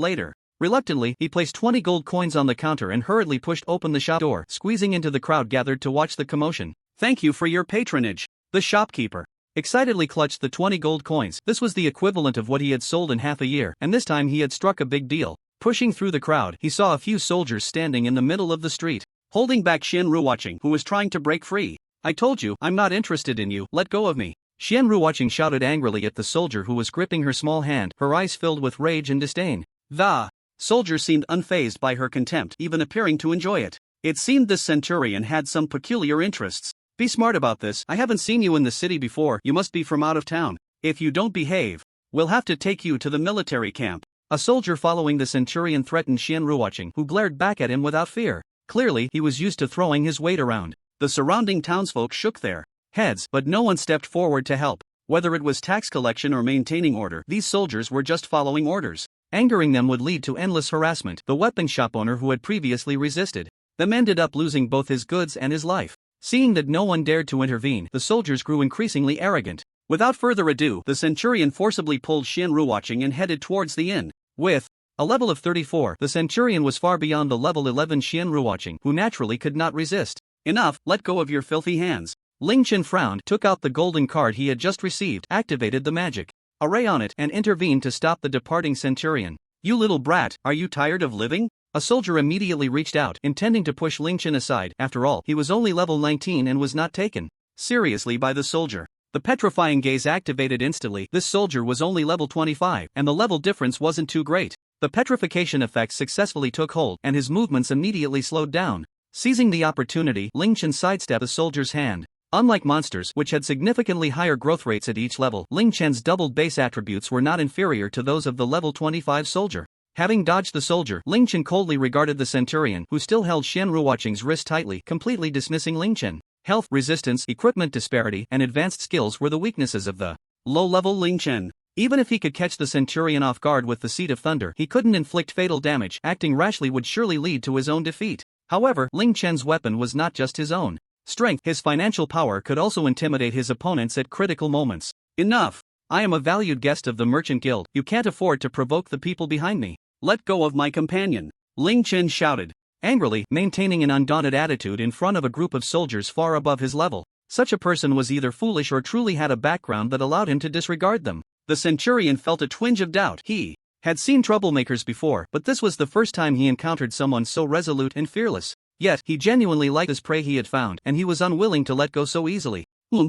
later. Reluctantly, he placed 20 gold coins on the counter and hurriedly pushed open the shop door, squeezing into the crowd gathered to watch the commotion. Thank you for your patronage. The shopkeeper excitedly clutched the 20 gold coins. This was the equivalent of what he had sold in half a year, and this time he had struck a big deal. Pushing through the crowd, he saw a few soldiers standing in the middle of the street, holding back Xian Ruochang, who was trying to break free. I told you, I'm not interested in you, let go of me. Xian Ruochang shouted angrily at the soldier who was gripping her small hand, her eyes filled with rage and disdain. The soldier seemed unfazed by her contempt, even appearing to enjoy it. It seemed this centurion had some peculiar interests. Be smart about this. I haven't seen you in the city before. You must be from out of town. If you don't behave, we'll have to take you to the military camp. A soldier following the centurion threatened Xian Ruochang, who glared back at him without fear. Clearly, he was used to throwing his weight around. The surrounding townsfolk shook their heads, but no one stepped forward to help. Whether it was tax collection or maintaining order, these soldiers were just following orders. Angering them would lead to endless harassment. The weapon shop owner who had previously resisted them ended up losing both his goods and his life. Seeing that no one dared to intervene, the soldiers grew increasingly arrogant. Without further ado, the centurion forcibly pulled Xian Ruochang and headed towards the inn. With a level of 34, the centurion was far beyond the level 11 Xian Ruochang, who naturally could not resist. Enough, let go of your filthy hands. Ling Chen frowned, took out the golden card he had just received, activated the magic array on it, and intervened to stop the departing centurion. "You little brat, are you tired of living?" A soldier immediately reached out, intending to push Ling Chen aside. After all, he was only level 19 and was not taken seriously by the soldier. The petrifying gaze activated instantly. This soldier was only level 25, and the level difference wasn't too great. The petrification effect successfully took hold, and his movements immediately slowed down. Seizing the opportunity, Ling Chen sidestepped the soldier's hand. Unlike monsters, which had significantly higher growth rates at each level, Ling Chen's doubled base attributes were not inferior to those of the level 25 soldier. Having dodged the soldier, Ling Chen coldly regarded the centurion, who still held Xian Ruoqing's wrist tightly, completely dismissing Ling Chen. Health, resistance, equipment disparity, and advanced skills were the weaknesses of the low-level Ling Chen. Even if he could catch the centurion off guard with the Seed of Thunder, he couldn't inflict fatal damage. Acting rashly would surely lead to his own defeat. However, Ling Chen's weapon was not just his own strength. His financial power could also intimidate his opponents at critical moments. "Enough! I am a valued guest of the Merchant Guild. You can't afford to provoke the people behind me. Let go of my companion," Ling Chen shouted, angrily, maintaining an undaunted attitude in front of a group of soldiers far above his level. Such a person was either foolish or truly had a background that allowed him to disregard them. The centurion felt a twinge of doubt. He had seen troublemakers before, but this was the first time he encountered someone so resolute and fearless. Yet, he genuinely liked his prey he had found, and he was unwilling to let go so easily.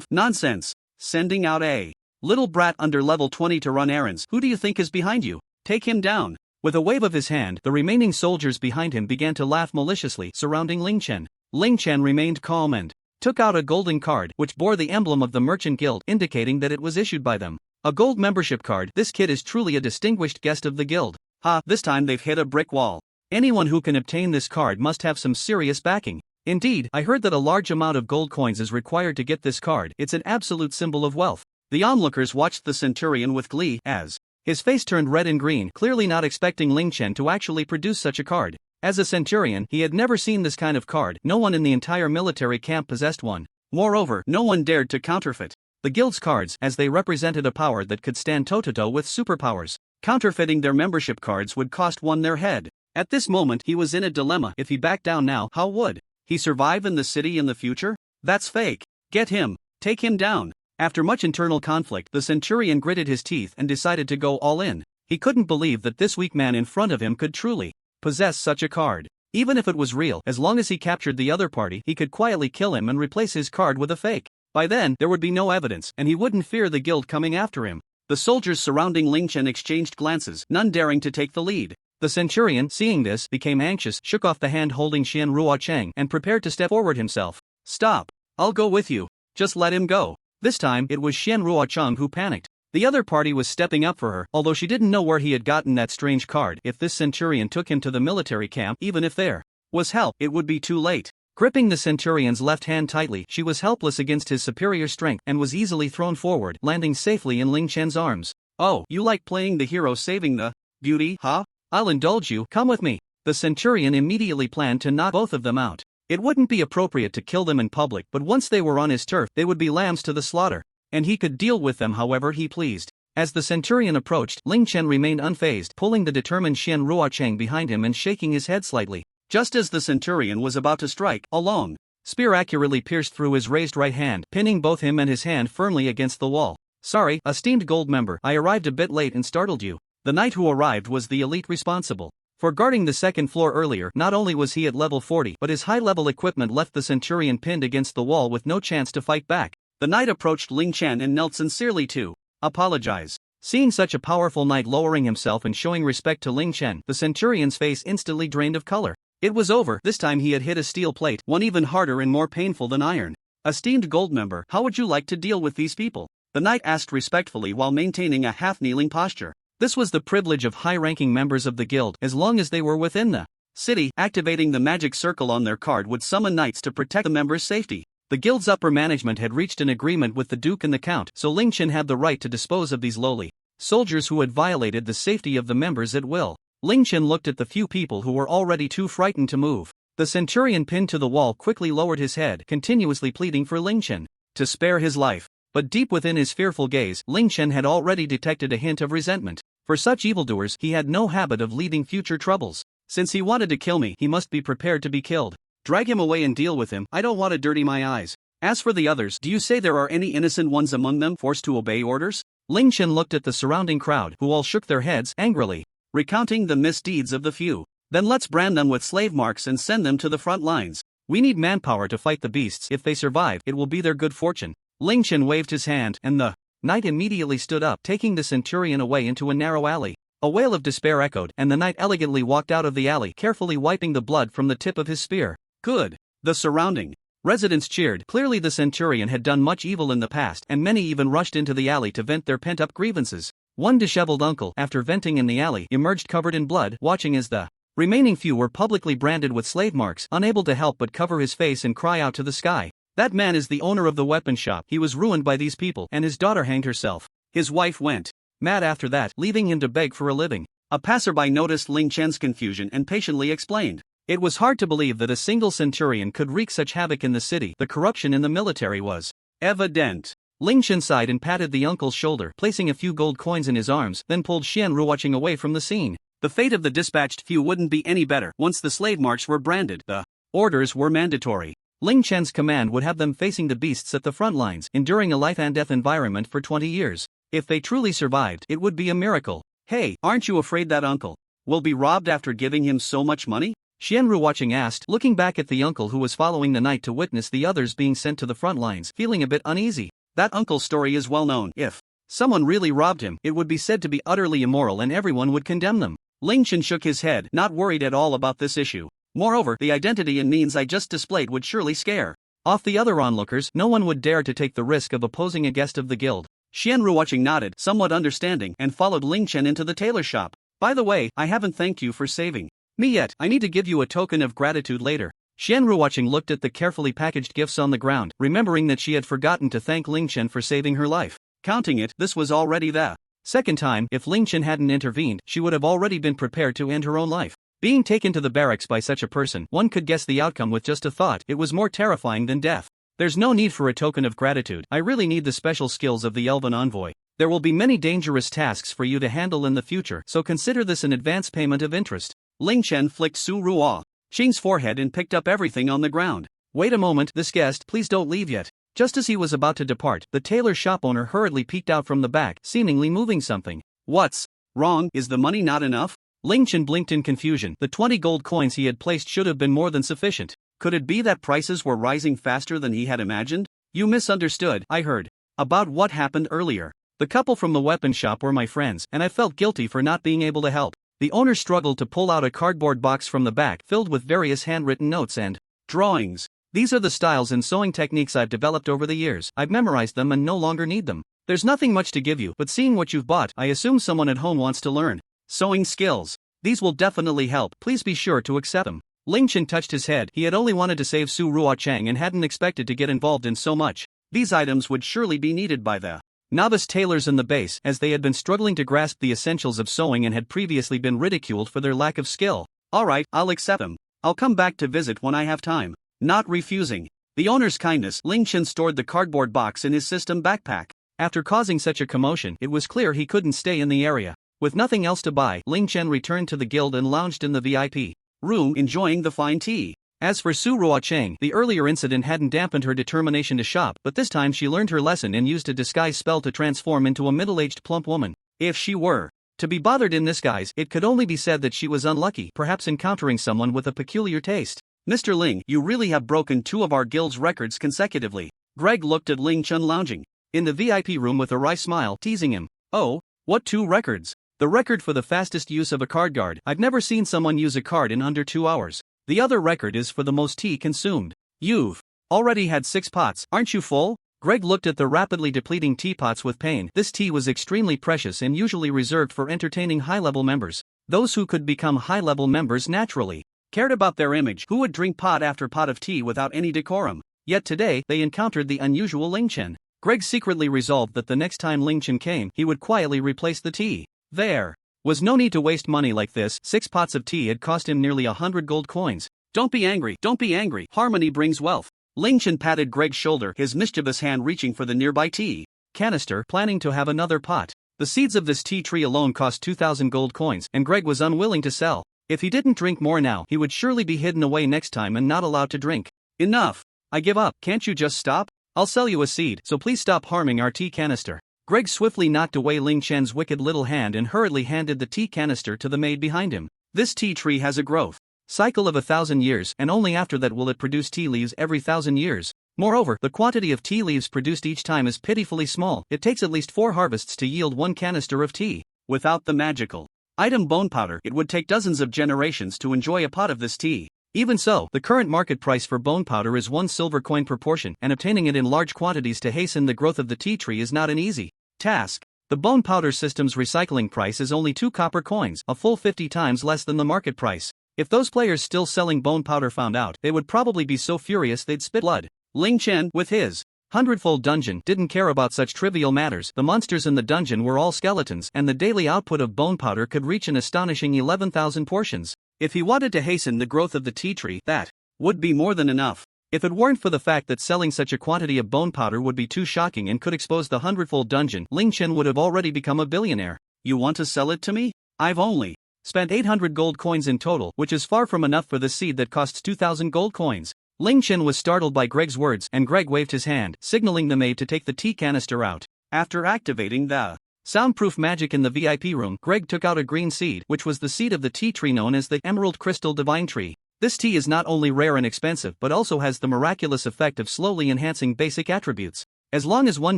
Nonsense. Sending out a little brat under level 20 to run errands. Who do you think is behind you? Take him down. With a wave of his hand, the remaining soldiers behind him began to laugh maliciously, surrounding Ling Chen. Ling Chen remained calm and took out a golden card, which bore the emblem of the Merchant Guild, indicating that it was issued by them. A gold membership card. This kid is truly a distinguished guest of the guild. Ha, this time they've hit a brick wall. Anyone who can obtain this card must have some serious backing. Indeed, I heard that a large amount of gold coins is required to get this card. It's an absolute symbol of wealth. The onlookers watched the centurion with glee, as his face turned red and green, clearly not expecting Ling Chen to actually produce such a card. As a centurion, he had never seen this kind of card. No one in the entire military camp possessed one. Moreover, no one dared to counterfeit the guild's cards, as they represented a power that could stand toe-to-toe with superpowers. Counterfeiting their membership cards would cost one their head. At this moment, he was in a dilemma. If he backed down now, how would he survive in the city in the future? That's fake. Get him. Take him down. After much internal conflict, the centurion gritted his teeth and decided to go all in. He couldn't believe that this weak man in front of him could truly possess such a card. Even if it was real, as long as he captured the other party, he could quietly kill him and replace his card with a fake. By then, there would be no evidence, and he wouldn't fear the guild coming after him. The soldiers surrounding Ling Chen exchanged glances, none daring to take the lead. The centurion, seeing this, became anxious, shook off the hand holding Xian Ruoqing, and prepared to step forward himself. "Stop. I'll go with you. Just let him go." This time, it was Xian Ruoqing who panicked. The other party was stepping up for her, although she didn't know where he had gotten that strange card. If this centurion took him to the military camp, even if there was help, it would be too late. Gripping the centurion's left hand tightly, she was helpless against his superior strength and was easily thrown forward, landing safely in Ling Chen's arms. "Oh, you like playing the hero saving the beauty, huh? I'll indulge you. Come with me." The centurion immediately planned to knock both of them out. It wouldn't be appropriate to kill them in public, but once they were on his turf, they would be lambs to the slaughter. And he could deal with them however he pleased. As the centurion approached, Ling Chen remained unfazed, pulling the determined Xian Ruoqing behind him and shaking his head slightly. Just as the centurion was about to strike, a long spear accurately pierced through his raised right hand, pinning both him and his hand firmly against the wall. "Sorry, esteemed gold member, I arrived a bit late and startled you." The knight who arrived was the elite responsible for guarding the second floor earlier. Not only was he at level 40, but his high-level equipment left the centurion pinned against the wall with no chance to fight back. The knight approached Ling Chen and knelt sincerely to apologize. Seeing such a powerful knight lowering himself and showing respect to Ling Chen, the centurion's face instantly drained of color. It was over. This time he had hit a steel plate, one even harder and more painful than iron. "Esteemed gold member, how would you like to deal with these people?" the knight asked respectfully while maintaining a half-kneeling posture. This was the privilege of high-ranking members of the guild, as long as they were within the city. Activating the magic circle on their card would summon knights to protect the members' safety. The guild's upper management had reached an agreement with the Duke and the Count, so Ling Chen had the right to dispose of these lowly soldiers who had violated the safety of the members at will. Ling Chen looked at the few people who were already too frightened to move. The centurion pinned to the wall quickly lowered his head, continuously pleading for Ling Chen to spare his life. But deep within his fearful gaze, Ling Chen had already detected a hint of resentment. For such evildoers, he had no habit of leaving future troubles. Since he wanted to kill me, he must be prepared to be killed. Drag him away and deal with him. I don't want to dirty my eyes. As for the others, do you say there are any innocent ones among them forced to obey orders? Ling Chen looked at the surrounding crowd, who all shook their heads angrily, recounting the misdeeds of the few. Then let's brand them with slave marks and send them to the front lines. We need manpower to fight the beasts. If they survive, it will be their good fortune. Ling Chen waved his hand, and the knight immediately stood up, taking the centurion away into a narrow alley. A wail of despair echoed, and the knight elegantly walked out of the alley, carefully wiping the blood from the tip of his spear. Good. The surrounding residents cheered. Clearly the centurion had done much evil in the past, and many even rushed into the alley to vent their pent-up grievances. One disheveled uncle, after venting in the alley, emerged covered in blood, watching as the remaining few were publicly branded with slave marks, unable to help but cover his face and cry out to the sky. That man is the owner of the weapon shop. He was ruined by these people, and his daughter hanged herself. His wife went mad after that, leaving him to beg for a living. A passerby noticed Ling Chen's confusion and patiently explained. It was hard to believe that a single centurion could wreak such havoc in the city. The corruption in the military was evident. Ling Chen sighed and patted the uncle's shoulder, placing a few gold coins in his arms, then pulled Xian Ruoqing away from the scene. The fate of the dispatched few wouldn't be any better once the slave marks were branded. The orders were mandatory. Ling Chen's command would have them facing the beasts at the front lines, enduring a life-and-death environment for 20 years. If they truly survived, it would be a miracle. Hey, aren't you afraid that uncle will be robbed after giving him so much money? Xian Ruoqing asked, looking back at the uncle who was following the knight to witness the others being sent to the front lines, feeling a bit uneasy. That uncle's story is well known. If someone really robbed him, it would be said to be utterly immoral and everyone would condemn them. Ling Chen shook his head, not worried at all about this issue. Moreover, the identity and means I just displayed would surely scare off the other onlookers. No one would dare to take the risk of opposing a guest of the guild. Xian Ruoqing nodded, somewhat understanding, and followed Ling Chen into the tailor shop. By the way, I haven't thanked you for saving me yet. I need to give you a token of gratitude later. Xian Ruoqing looked at the carefully packaged gifts on the ground, remembering that she had forgotten to thank Ling Chen for saving her life. Counting it, this was already the second time. If Ling Chen hadn't intervened, she would have already been prepared to end her own life. Being taken to the barracks by such a person, one could guess the outcome with just a thought. It was more terrifying than death. There's no need for a token of gratitude. I really need the special skills of the Elven Envoy. There will be many dangerous tasks for you to handle in the future, so consider this an advance payment of interest. Ling Chen flicked Su Ruoqing's forehead and picked up everything on the ground. Wait a moment, this guest, please don't leave yet. Just as he was about to depart, the tailor shop owner hurriedly peeked out from the back, seemingly moving something. What's wrong? Is the money not enough? Ling Chen blinked in confusion. The 20 gold coins he had placed should have been more than sufficient. Could it be that prices were rising faster than he had imagined? You misunderstood. I heard about what happened earlier. The couple from the weapon shop were my friends, and I felt guilty for not being able to help. The owner struggled to pull out a cardboard box from the back, filled with various handwritten notes and drawings. These are the styles and sewing techniques I've developed over the years. I've memorized them and no longer need them. There's nothing much to give you, but seeing what you've bought, I assume someone at home wants to learn sewing skills. These will definitely help. Please be sure to accept them. Ling Chen touched his head. He had only wanted to save Su Ruoqing and hadn't expected to get involved in so much. These items would surely be needed by the novice tailors in the base, as they had been struggling to grasp the essentials of sewing and had previously been ridiculed for their lack of skill. Alright, I'll accept them. I'll come back to visit when I have time. Not refusing the owner's kindness, Ling Chen stored the cardboard box in his system backpack. After causing such a commotion, it was clear he couldn't stay in the area. With nothing else to buy, Ling Chen returned to the guild and lounged in the VIP room, enjoying the fine tea. As for Su Ruoqing, the earlier incident hadn't dampened her determination to shop, but this time she learned her lesson and used a disguise spell to transform into a middle-aged plump woman. If she were to be bothered in this guise, it could only be said that she was unlucky, perhaps encountering someone with a peculiar taste. Mr. Ling, you really have broken 2 of our guild's records consecutively. Greg looked at Ling Chen lounging in the VIP room with a wry smile, teasing him. Oh, what 2 records? The record for the fastest use of a card guard. I've never seen someone use a card in under 2 hours. The other record is for the most tea consumed. You've already had 6 pots, aren't you full? Greg looked at the rapidly depleting teapots with pain. This tea was extremely precious and usually reserved for entertaining high-level members. Those who could become high-level members naturally cared about their image, who would drink pot after pot of tea without any decorum. Yet today, they encountered the unusual Ling Chen. Greg secretly resolved that the next time Ling Chen came, he would quietly replace the tea. There was no need to waste money like this. 6 pots of tea had cost him nearly 100 gold coins. Don't be angry, don't be angry. Harmony brings wealth. Ling Chen patted Greg's shoulder, his mischievous hand reaching for the nearby tea canister, planning to have another pot. The seeds of this tea tree alone cost 2,000 gold coins, and Greg was unwilling to sell. If he didn't drink more now, he would surely be hidden away next time and not allowed to drink. Enough. I give up. Can't you just stop? I'll sell you a seed, so please stop harming our tea canister. Greg swiftly knocked away Ling Chen's wicked little hand and hurriedly handed the tea canister to the maid behind him. This tea tree has a growth cycle of 1,000 years, and only after that will it produce tea leaves every 1,000 years. Moreover, the quantity of tea leaves produced each time is pitifully small. It takes at least 4 harvests to yield 1 canister of tea. Without the magical item bone powder, it would take dozens of generations to enjoy a pot of this tea. Even so, the current market price for bone powder is 1 silver coin per portion, and obtaining it in large quantities to hasten the growth of the tea tree is not an easy task. The bone powder system's recycling price is only 2 copper coins, a full 50 times less than the market price. If those players still selling bone powder found out, they would probably be so furious they'd spit blood. Ling Chen, with his hundredfold dungeon, didn't care about such trivial matters. The monsters in the dungeon were all skeletons, and the daily output of bone powder could reach an astonishing 11,000 portions. If he wanted to hasten the growth of the tea tree, that would be more than enough. If it weren't for the fact that selling such a quantity of bone powder would be too shocking and could expose the hundredfold dungeon, Ling Chen would have already become a billionaire. You want to sell it to me? I've only spent 800 gold coins in total, which is far from enough for the seed that costs 2,000 gold coins. Ling Chen was startled by Greg's words, and Greg waved his hand, signaling the maid to take the tea canister out. After activating the soundproof magic in the VIP room, Greg took out a green seed, which was the seed of the tea tree known as the Emerald Crystal Divine Tree. This tea is not only rare and expensive but also has the miraculous effect of slowly enhancing basic attributes. As long as one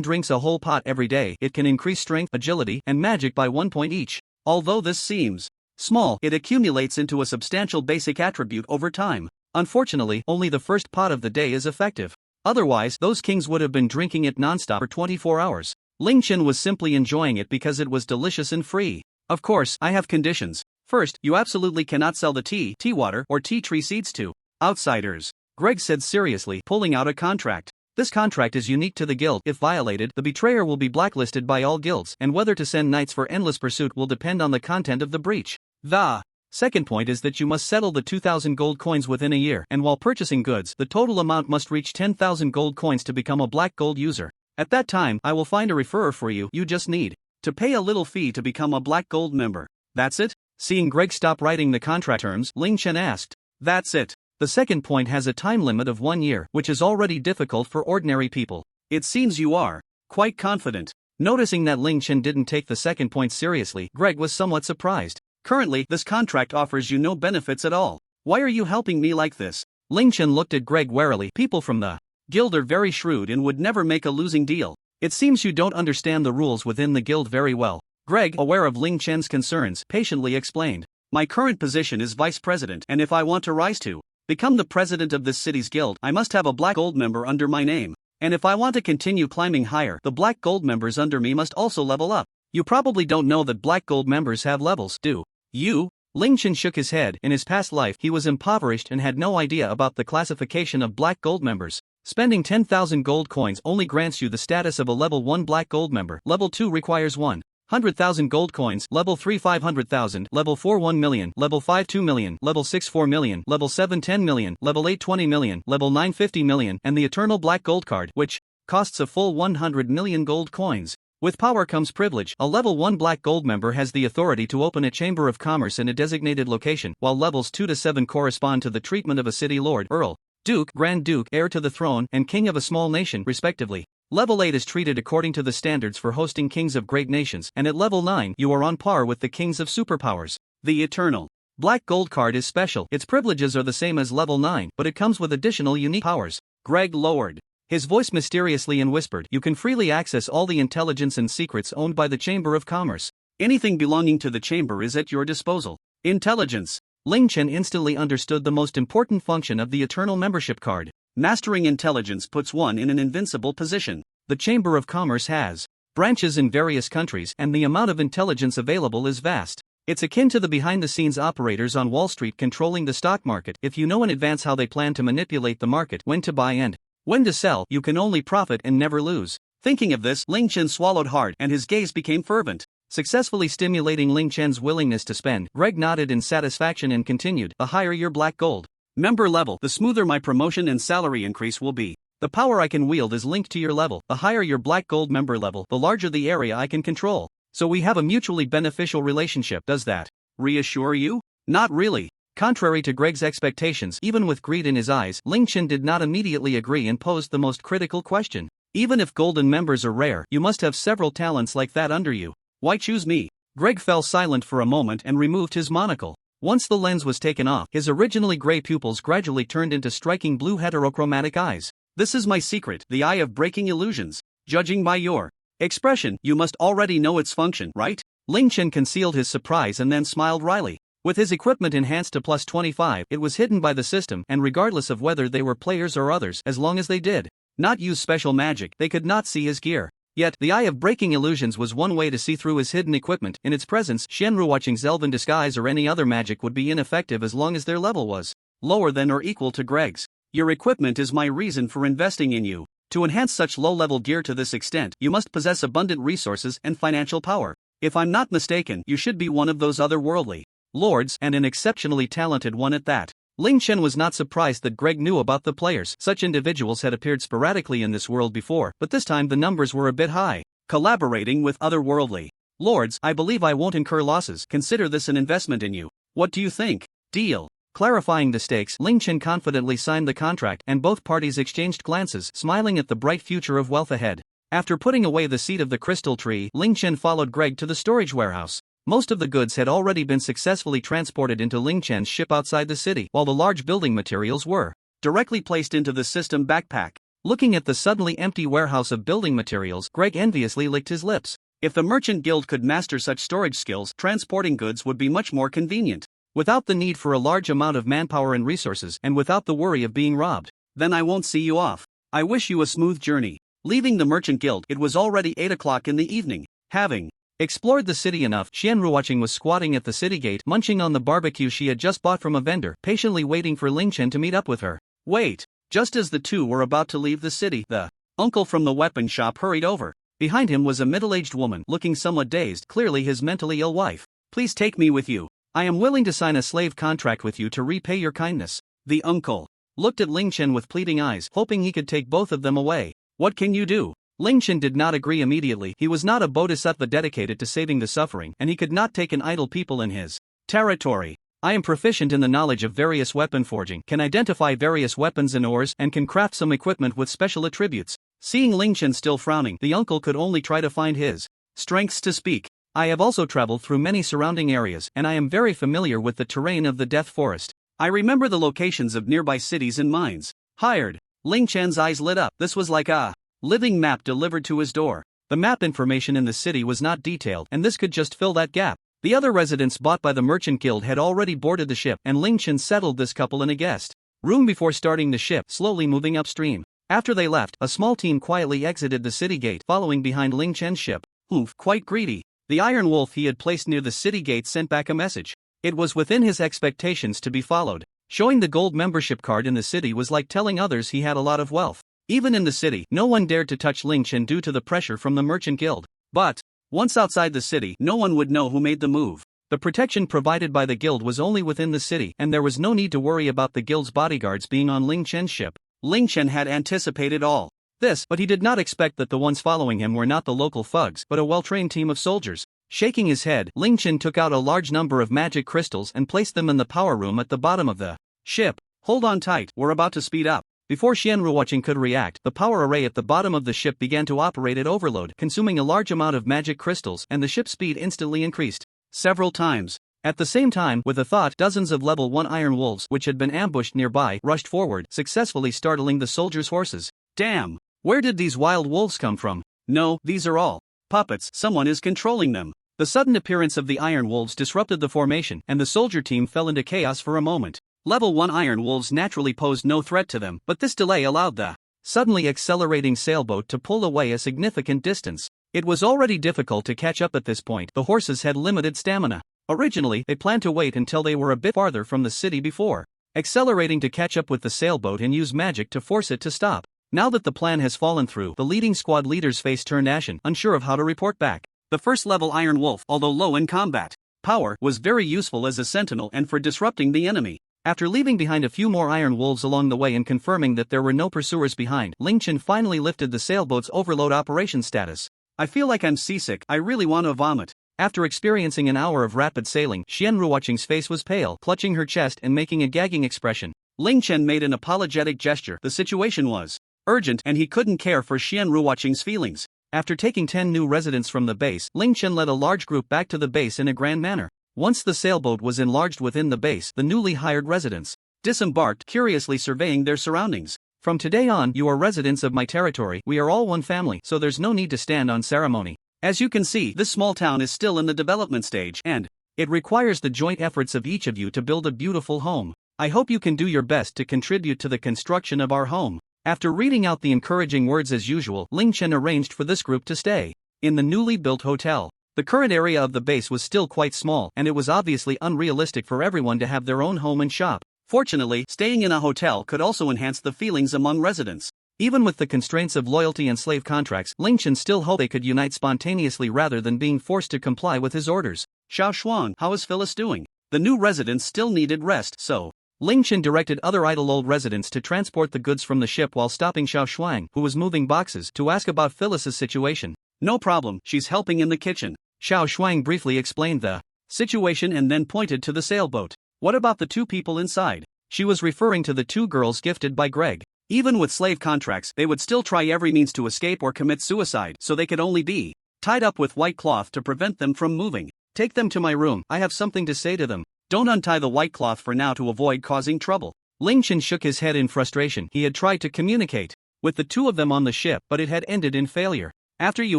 drinks a whole pot every day, it can increase strength, agility, and magic by 1 point each. Although this seems small, it accumulates into a substantial basic attribute over time. Unfortunately, only the first pot of the day is effective. Otherwise, those kings would have been drinking it non-stop for 24 hours. Ling Chen was simply enjoying it because it was delicious and free. Of course, I have conditions. First, you absolutely cannot sell the tea water, or tea tree seeds to outsiders, Greg said seriously, pulling out a contract. This contract is unique to the guild. If violated, the betrayer will be blacklisted by all guilds, and whether to send knights for endless pursuit will depend on the content of the breach. The second point is that you must settle the 2,000 gold coins within a year, and while purchasing goods, the total amount must reach 10,000 gold coins to become a black gold user. At that time, I will find a referrer for you. You just need to pay a little fee to become a black gold member. That's it? Seeing Greg stop writing the contract terms, Ling Chen asked. That's it. The second point has a time limit of 1 year, which is already difficult for ordinary people. It seems you are quite confident. Noticing that Ling Chen didn't take the second point seriously, Greg was somewhat surprised. Currently, this contract offers you no benefits at all. Why are you helping me like this? Ling Chen looked at Greg warily. People from the guild are very shrewd and would never make a losing deal. It seems you don't understand the rules within the guild very well. Greg, aware of Ling Chen's concerns, patiently explained. My current position is vice president, and if I want to rise to become the president of this city's guild, I must have a black gold member under my name. And if I want to continue climbing higher, the black gold members under me must also level up. You probably don't know that black gold members have levels, do you? Ling Chen shook his head. In his past life, he was impoverished and had no idea about the classification of black gold members. Spending 10,000 gold coins only grants you the status of a level 1 black gold member. Level 2 requires 100,000 gold coins, level 3 500,000, level 4 1 million, level 5 2 million, level 6 4 million, level 7 10 million, level 8 20 million, level 9 50 million, and the eternal black gold card, which costs a full 100 million gold coins. With power comes privilege. A level 1 black gold member has the authority to open a chamber of commerce in a designated location, while levels 2 to 7 correspond to the treatment of a city lord, earl, duke, grand duke, heir to the throne, and king of a small nation, respectively. Level 8 is treated according to the standards for hosting kings of great nations, and at level 9 you are on par with the kings of superpowers. The eternal black gold card is special. Its privileges are the same as level 9, but it comes with additional unique powers. Greg lowered his voice mysteriously and whispered, you can freely access all the intelligence and secrets owned by the Chamber of Commerce. Anything belonging to the chamber is at your disposal. Intelligence. Ling Chen instantly understood the most important function of the Eternal Membership Card. Mastering intelligence puts one in an invincible position. The Chamber of Commerce has branches in various countries, and the amount of intelligence available is vast. It's akin to the behind-the-scenes operators on Wall Street controlling the stock market. If you know in advance how they plan to manipulate the market, when to buy and when to sell, you can only profit and never lose. Thinking of this, Ling Chen swallowed hard, and his gaze became fervent. Successfully stimulating Ling Chen's willingness to spend, Greg nodded in satisfaction and continued, the higher your black gold member level, the smoother my promotion and salary increase will be. The power I can wield is linked to your level. The higher your black gold member level, the larger the area I can control. So we have a mutually beneficial relationship. Does that reassure you? Not really. Contrary to Greg's expectations, even with greed in his eyes, Ling Chen did not immediately agree and posed the most critical question. Even if golden members are rare, you must have several talents like that under you. Why choose me? Greg fell silent for a moment and removed his monocle. Once the lens was taken off, his originally gray pupils gradually turned into striking blue heterochromatic eyes. This is my secret, the eye of breaking illusions. Judging by your expression, you must already know its function, right? Ling Chen concealed his surprise and then smiled wryly. With his equipment enhanced to plus 25, it was hidden by the system, and regardless of whether they were players or others, as long as they did not use special magic, they could not see his gear. Yet, the eye of breaking illusions was one way to see through his hidden equipment. In its presence, Shenruoqing's elven disguise or any other magic would be ineffective as long as their level was lower than or equal to Greg's. Your equipment is my reason for investing in you. To enhance such low-level gear to this extent, you must possess abundant resources and financial power. If I'm not mistaken, you should be one of those otherworldly lords, and an exceptionally talented one at that. Ling Chen was not surprised that Greg knew about the players. Such individuals had appeared sporadically in this world before, but this time the numbers were a bit high. Collaborating with otherworldly lords, I believe I won't incur losses. Consider this an investment in you. What do you think? Deal. Clarifying the stakes, Ling Chen confidently signed the contract, and both parties exchanged glances, smiling at the bright future of wealth ahead. After putting away the seed of the crystal tree, Ling Chen followed Greg to the storage warehouse. Most of the goods had already been successfully transported into Ling Chen's ship outside the city, while the large building materials were directly placed into the system backpack. Looking at the suddenly empty warehouse of building materials, Greg enviously licked his lips. If the merchant guild could master such storage skills, transporting goods would be much more convenient. Without the need for a large amount of manpower and resources, and without the worry of being robbed. Then I won't see you off. I wish you a smooth journey. Leaving the merchant guild, it was already 8 o'clock in the evening. Having explored the city enough, Shenruoqing was squatting at the city gate, munching on the barbecue she had just bought from a vendor, patiently waiting for Ling Chen to meet up with her. Wait! Just as the two were about to leave the city, the uncle from the weapon shop hurried over. Behind him was a middle-aged woman, looking somewhat dazed, clearly his mentally ill wife. Please take me with you. I am willing to sign a slave contract with you to repay your kindness. The uncle looked at Ling Chen with pleading eyes, hoping he could take both of them away. What can you do? Ling Chen did not agree immediately. He was not a bodhisattva dedicated to saving the suffering, and he could not take an idle people in his territory. I am proficient in the knowledge of various weapon forging, can identify various weapons and ores, and can craft some equipment with special attributes. Seeing Ling Chen still frowning, the uncle could only try to find his strengths to speak. I have also traveled through many surrounding areas, and I am very familiar with the terrain of the Death Forest. I remember the locations of nearby cities and mines. Hired. Ling Chen's eyes lit up. This was like a living map delivered to his door. The map information in the city was not detailed, and this could just fill that gap. The other residents bought by the Merchant Guild had already boarded the ship, and Ling Chen settled this couple in a guest room before starting the ship, slowly moving upstream. After they left, a small team quietly exited the city gate, following behind Ling Chen's ship. Oof, quite greedy. The iron wolf he had placed near the city gate sent back a message. It was within his expectations to be followed. Showing the gold membership card in the city was like telling others he had a lot of wealth. Even in the city, no one dared to touch Ling Chen due to the pressure from the Merchant Guild. But once outside the city, no one would know who made the move. The protection provided by the guild was only within the city, and there was no need to worry about the guild's bodyguards being on Ling Chen's ship. Ling Chen had anticipated all this, but he did not expect that the ones following him were not the local thugs, but a well-trained team of soldiers. Shaking his head, Ling Chen took out a large number of magic crystals and placed them in the power room at the bottom of the ship. Hold on tight, we're about to speed up. Before Shenruoqing could react, the power array at the bottom of the ship began to operate at overload, consuming a large amount of magic crystals, and the ship's speed instantly increased several times. At the same time, with a thought, dozens of level 1 iron wolves, which had been ambushed nearby, rushed forward, successfully startling the soldiers' horses. Damn! Where did these wild wolves come from? No, these are all puppets, someone is controlling them. The sudden appearance of the iron wolves disrupted the formation, and the soldier team fell into chaos for a moment. Level 1 iron wolves naturally posed no threat to them, but this delay allowed the suddenly accelerating sailboat to pull away a significant distance. It was already difficult to catch up at this point. The horses had limited stamina. Originally, they planned to wait until they were a bit farther from the city before accelerating to catch up with the sailboat and use magic to force it to stop. Now that the plan has fallen through, the leading squad leader's face turned ashen, unsure of how to report back. The first level iron wolf, although low in combat power, was very useful as a sentinel and for disrupting the enemy. After leaving behind a few more iron wolves along the way and confirming that there were no pursuers behind, Ling Chen finally lifted the sailboat's overload operation status. I feel like I'm seasick, I really want to vomit. After experiencing an hour of rapid sailing, Xian Ruoqing's face was pale, clutching her chest and making a gagging expression. Ling Chen made an apologetic gesture. The situation was urgent and he couldn't care for Xian Ruoqing's feelings. After taking 10 new residents from the base, Ling Chen led a large group back to the base in a grand manner. Once the sailboat was enlarged within the base, the newly hired residents disembarked, curiously surveying their surroundings. From today on, you are residents of my territory. We are all one family, so there's no need to stand on ceremony. As you can see, this small town is still in the development stage, and it requires the joint efforts of each of you to build a beautiful home. I hope you can do your best to contribute to the construction of our home. After reading out the encouraging words as usual, Ling Chen arranged for this group to stay in the newly built hotel. The current area of the base was still quite small, and it was obviously unrealistic for everyone to have their own home and shop. Fortunately, staying in a hotel could also enhance the feelings among residents. Even with the constraints of loyalty and slave contracts, Ling Chen still hoped they could unite spontaneously rather than being forced to comply with his orders. Xiao Shuang, how is Phyllis doing? The new residents still needed rest, so Ling Chen directed other idle old residents to transport the goods from the ship while stopping Xiao Shuang, who was moving boxes, to ask about Phyllis's situation. No problem, she's helping in the kitchen. Xiao Shuang briefly explained the situation and then pointed to the sailboat. What about the 2 people inside? She was referring to the 2 girls gifted by Greg. Even with slave contracts, they would still try every means to escape or commit suicide, so they could only be tied up with white cloth to prevent them from moving. Take them to my room, I have something to say to them. Don't untie the white cloth for now to avoid causing trouble. Ling Chen shook his head in frustration. He had tried to communicate with the 2 of them on the ship, but it had ended in failure. After you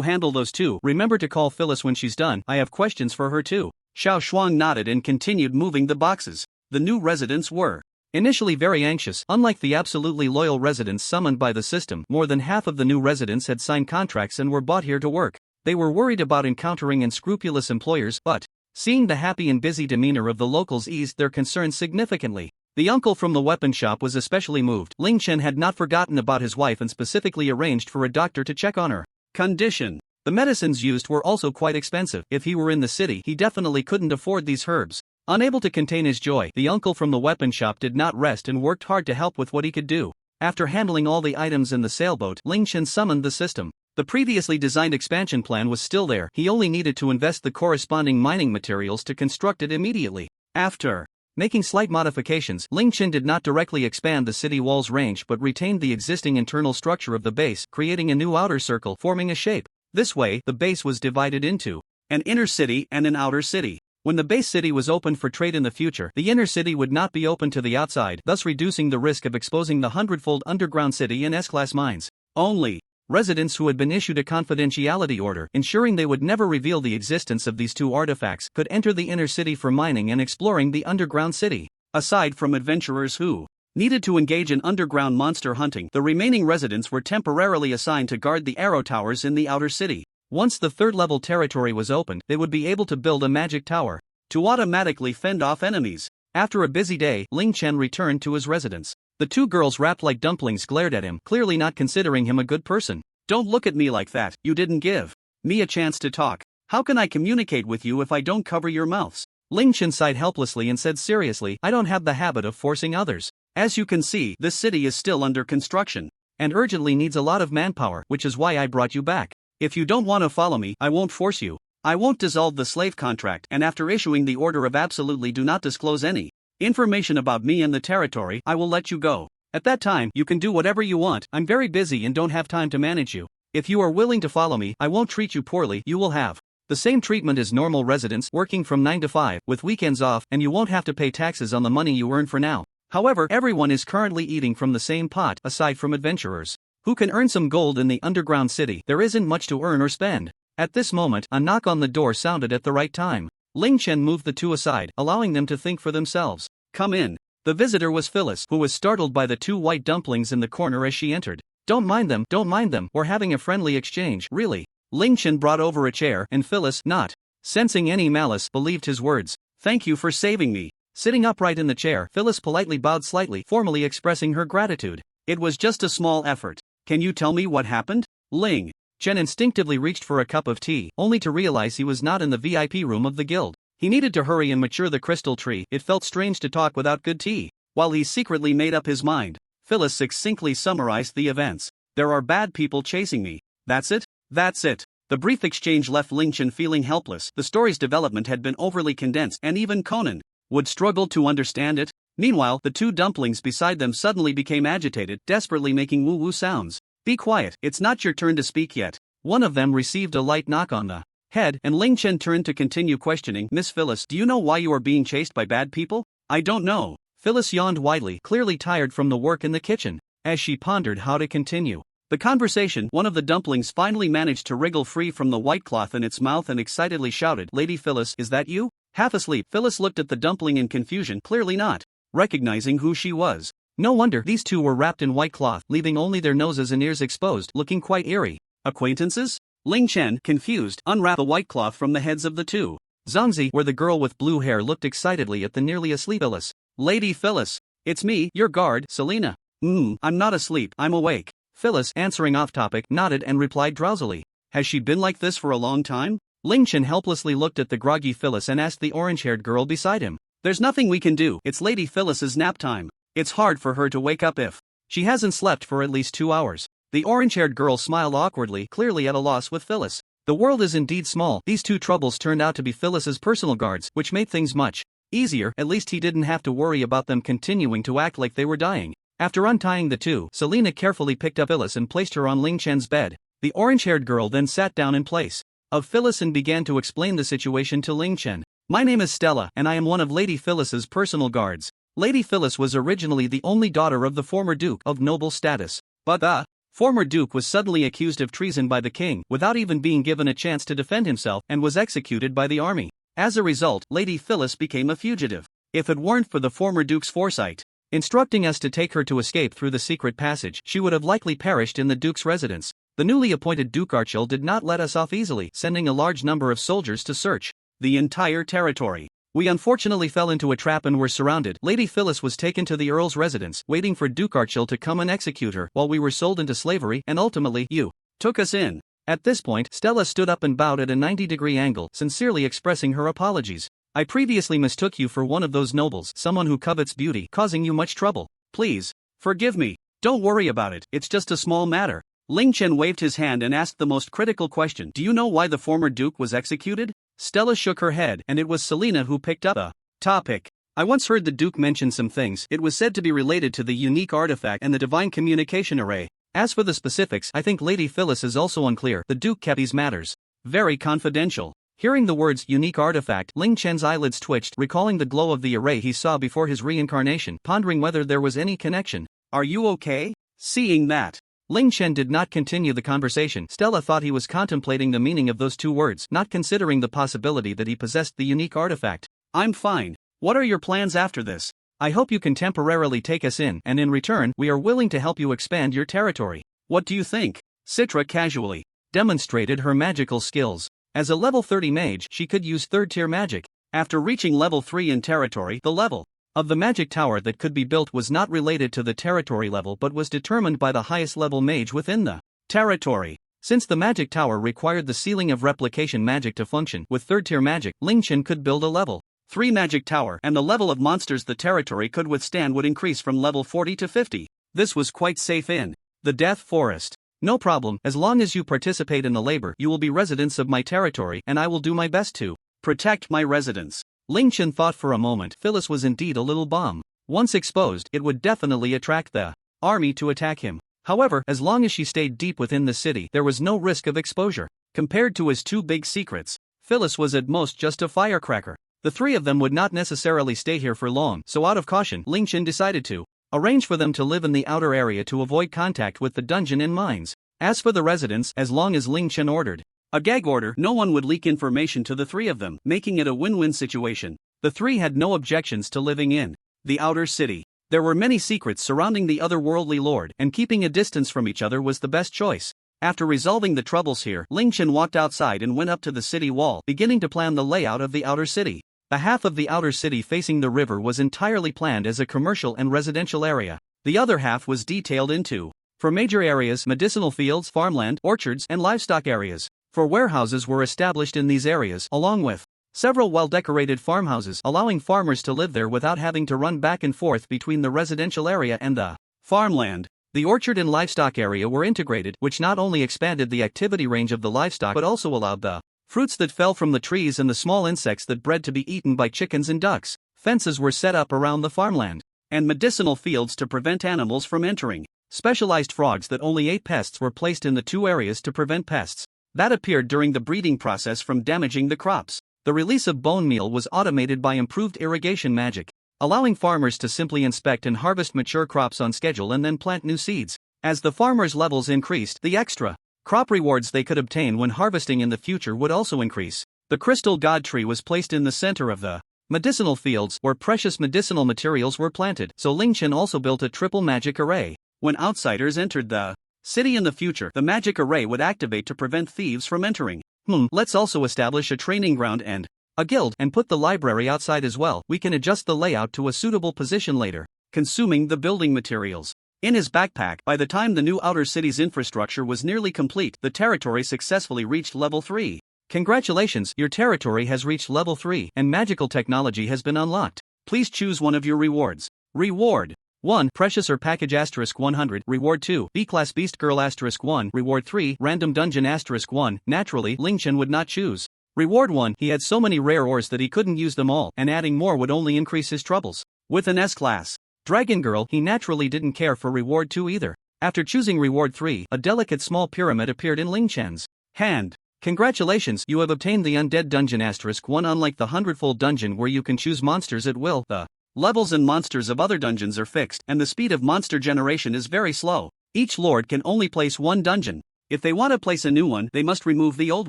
handle those 2, remember to call Phyllis when she's done. I have questions for her too. Xiao Shuang nodded and continued moving the boxes. The new residents were initially very anxious. Unlike the absolutely loyal residents summoned by the system, more than half of the new residents had signed contracts and were brought here to work. They were worried about encountering unscrupulous employers, but seeing the happy and busy demeanor of the locals eased their concerns significantly. The uncle from the weapon shop was especially moved. Ling Chen had not forgotten about his wife and specifically arranged for a doctor to check on her condition. The medicines used were also quite expensive. If he were in the city, he definitely couldn't afford these herbs. Unable to contain his joy, the uncle from the weapon shop did not rest and worked hard to help with what he could do. After handling all the items in the sailboat, Ling Chen summoned the system. The previously designed expansion plan was still there. He only needed to invest the corresponding mining materials to construct it immediately. After making slight modifications, Ling Chen did not directly expand the city walls range but retained the existing internal structure of the base, creating a new outer circle forming a shape. This way, the base was divided into an inner city and an outer city. When the base city was opened for trade in the future, the inner city would not be open to the outside, thus reducing the risk of exposing the 100-fold underground city in S-class mines. Only residents who had been issued a confidentiality order, ensuring they would never reveal the existence of these 2 artifacts, could enter the inner city for mining and exploring the underground city. Aside from adventurers who needed to engage in underground monster hunting, the remaining residents were temporarily assigned to guard the arrow towers in the outer city. Once the 3rd-level territory was opened, they would be able to build a magic tower to automatically fend off enemies. After a busy day, Ling Chen returned to his residence. The 2 girls wrapped like dumplings glared at him, clearly not considering him a good person. Don't look at me like that, you didn't give me a chance to talk. How can I communicate with you if I don't cover your mouths? Ling Chen sighed helplessly and said seriously, I don't have the habit of forcing others. As you can see, this city is still under construction and urgently needs a lot of manpower, which is why I brought you back. If you don't want to follow me, I won't force you. I won't dissolve the slave contract, and after issuing the order of absolutely do not disclose any information about me and the territory, I will let you go. At that time, you can do whatever you want. I'm very busy and don't have time to manage you. If you are willing to follow me, I won't treat you poorly. You will have the same treatment as normal residents, working from 9 to 5, with weekends off, and you won't have to pay taxes on the money you earn for now. However, everyone is currently eating from the same pot, aside from adventurers who can earn some gold in the underground city. There isn't much to earn or spend. At this moment, a knock on the door sounded at the right time. Ling Chen moved the 2 aside, allowing them to think for themselves. Come in. The visitor was Phyllis, who was startled by the 2 white dumplings in the corner as she entered. Don't mind them, we're having a friendly exchange. Really? Ling Chen brought over a chair, and Phyllis, not sensing any malice, believed his words. Thank you for saving me. Sitting upright in the chair, Phyllis politely bowed slightly, formally expressing her gratitude. It was just a small effort. Can you tell me what happened? Ling Chen instinctively reached for a cup of tea, only to realize he was not in the VIP room of the guild. He needed to hurry and mature the crystal tree. It felt strange to talk without good tea. While he secretly made up his mind, Phyllis succinctly summarized the events. There are bad people chasing me. That's it? That's it. The brief exchange left Ling Chen feeling helpless. The story's development had been overly condensed, and even Conan would struggle to understand it. Meanwhile, the two dumplings beside them suddenly became agitated, desperately making woo-woo sounds. Be quiet, it's not your turn to speak yet. One of them received a light knock on the head, and Ling Chen turned to continue questioning. Miss Phyllis, do you know why you are being chased by bad people? I don't know. Phyllis yawned widely, clearly tired from the work in the kitchen. As she pondered how to continue the conversation, one of the dumplings finally managed to wriggle free from the white cloth in its mouth and excitedly shouted, Lady Phyllis, is that you? Half asleep, Phyllis looked at the dumpling in confusion, clearly not recognizing who she was. No wonder, these two were wrapped in white cloth, leaving only their noses and ears exposed, looking quite eerie. Acquaintances? Ling Chen, confused, unwrapped the white cloth from the heads of the two. Zhangzi, where the girl with blue hair looked excitedly at the nearly asleep Phyllis. Lady Phyllis, it's me, your guard, Selena. I'm not asleep, I'm awake. Phyllis, answering off-topic, nodded and replied drowsily. Has she been like this for a long time? Ling Chen helplessly looked at the groggy Phyllis and asked the orange-haired girl beside him. There's nothing we can do, it's Lady Phyllis's nap time. It's hard for her to wake up if she hasn't slept for at least 2 hours. The orange-haired girl smiled awkwardly, clearly at a loss with Phyllis. The world is indeed small. These two troubles turned out to be Phyllis's personal guards, which made things much easier. At least he didn't have to worry about them continuing to act like they were dying. After untying the two, Selena carefully picked up Phyllis and placed her on Ling Chen's bed. The orange-haired girl then sat down in place of Phyllis and began to explain the situation to Ling Chen. My name is Stella, and I am one of Lady Phyllis's personal guards. Lady Phyllis was originally the only daughter of the former Duke of noble status. But the former Duke was suddenly accused of treason by the king, without even being given a chance to defend himself, and was executed by the army. As a result, Lady Phyllis became a fugitive. If it weren't for the former Duke's foresight, instructing us to take her to escape through the secret passage, she would have likely perished in the Duke's residence. The newly appointed Duke Archil did not let us off easily, sending a large number of soldiers to search the entire territory. We unfortunately fell into a trap and were surrounded. Lady Phyllis was taken to the Earl's residence, waiting for Duke Archil to come and execute her, while we were sold into slavery, and ultimately, you took us in. At this point, Stella stood up and bowed at a 90-degree angle, sincerely expressing her apologies. I previously mistook you for one of those nobles, someone who covets beauty, causing you much trouble. Please forgive me. Don't worry about it, it's just a small matter. Ling Chen waved his hand and asked the most critical question. Do you know why the former Duke was executed? Stella shook her head, and it was Selena who picked up the topic. I once heard the Duke mention some things. It was said to be related to the unique artifact and the divine communication array. As for the specifics, I think Lady Phyllis is also unclear. The Duke kept these matters very confidential. Hearing the words unique artifact, Ling Chen's eyelids twitched, recalling the glow of the array he saw before his reincarnation, pondering whether there was any connection. Are you okay? Seeing that Ling Chen did not continue the conversation, Stella thought he was contemplating the meaning of those two words, not considering the possibility that he possessed the unique artifact. I'm fine. What are your plans after this? I hope you can temporarily take us in, and in return, we are willing to help you expand your territory. What do you think? Citra casually demonstrated her magical skills. As a level 30 mage, she could use third-tier magic. After reaching level 3 in territory, the level of the magic tower that could be built was not related to the territory level but was determined by the highest level mage within the territory. Since the magic tower required the sealing of replication magic to function, with third-tier magic, Ling Chen could build a level 3 magic tower, and the level of monsters the territory could withstand would increase from level 40 to 50. This was quite safe in the Death Forest. No problem, as long as you participate in the labor, you will be residents of my territory, and I will do my best to protect my residents. Ling Chen thought for a moment. Phyllis was indeed a little bomb. Once exposed, it would definitely attract the army to attack him. However, as long as she stayed deep within the city, there was no risk of exposure. Compared to his two big secrets, Phyllis was at most just a firecracker. The three of them would not necessarily stay here for long, so out of caution, Ling Chen decided to arrange for them to live in the outer area to avoid contact with the dungeon and mines. As for the residents, as long as Ling Chen ordered a gag order, no one would leak information to the three of them, making it a win-win situation. The three had no objections to living in the outer city. There were many secrets surrounding the otherworldly lord, and keeping a distance from each other was the best choice. After resolving the troubles here, Ling Chen walked outside and went up to the city wall, beginning to plan the layout of the outer city. The half of the outer city facing the river was entirely planned as a commercial and residential area. The other half was detailed into for major areas, medicinal fields, farmland, orchards, and livestock areas. For warehouses were established in these areas, along with several well-decorated farmhouses, allowing farmers to live there without having to run back and forth between the residential area and the farmland. The orchard and livestock area were integrated, which not only expanded the activity range of the livestock but also allowed the fruits that fell from the trees and the small insects that bred to be eaten by chickens and ducks. Fences were set up around the farmland, and medicinal fields to prevent animals from entering. Specialized frogs that only ate pests were placed in the two areas to prevent pests that appeared during the breeding process from damaging the crops. The release of bone meal was automated by improved irrigation magic, allowing farmers to simply inspect and harvest mature crops on schedule and then plant new seeds. As the farmers' levels increased, the extra crop rewards they could obtain when harvesting in the future would also increase. The crystal god tree was placed in the center of the medicinal fields where precious medicinal materials were planted, so Lingchen also built a triple magic array. When outsiders entered the city in the future, the magic array would activate to prevent thieves from entering. Let's also establish a training ground and a guild and put the library outside as well. We can adjust the layout to a suitable position later, consuming the building materials in his backpack. By the time the new outer city's infrastructure was nearly complete, the territory successfully reached level 3. Congratulations, your territory has reached level 3 and magical technology has been unlocked. Please choose one of your rewards. Reward 1. Precious or package *100. Reward 2. B-class beast girl *1. Reward 3. Random dungeon *1. Naturally, Lingchen would not choose Reward 1. He had so many rare ores that he couldn't use them all, and adding more would only increase his troubles. With an S-class Dragon Girl, he naturally didn't care for Reward 2 either. After choosing Reward 3, a delicate small pyramid appeared in Lingchen's hand. Congratulations, you have obtained the Undead Dungeon *1. Unlike the Hundredfold Dungeon where you can choose monsters at will, the levels and monsters of other dungeons are fixed, and the speed of monster generation is very slow. Each lord can only place one dungeon. If they want to place a new one, they must remove the old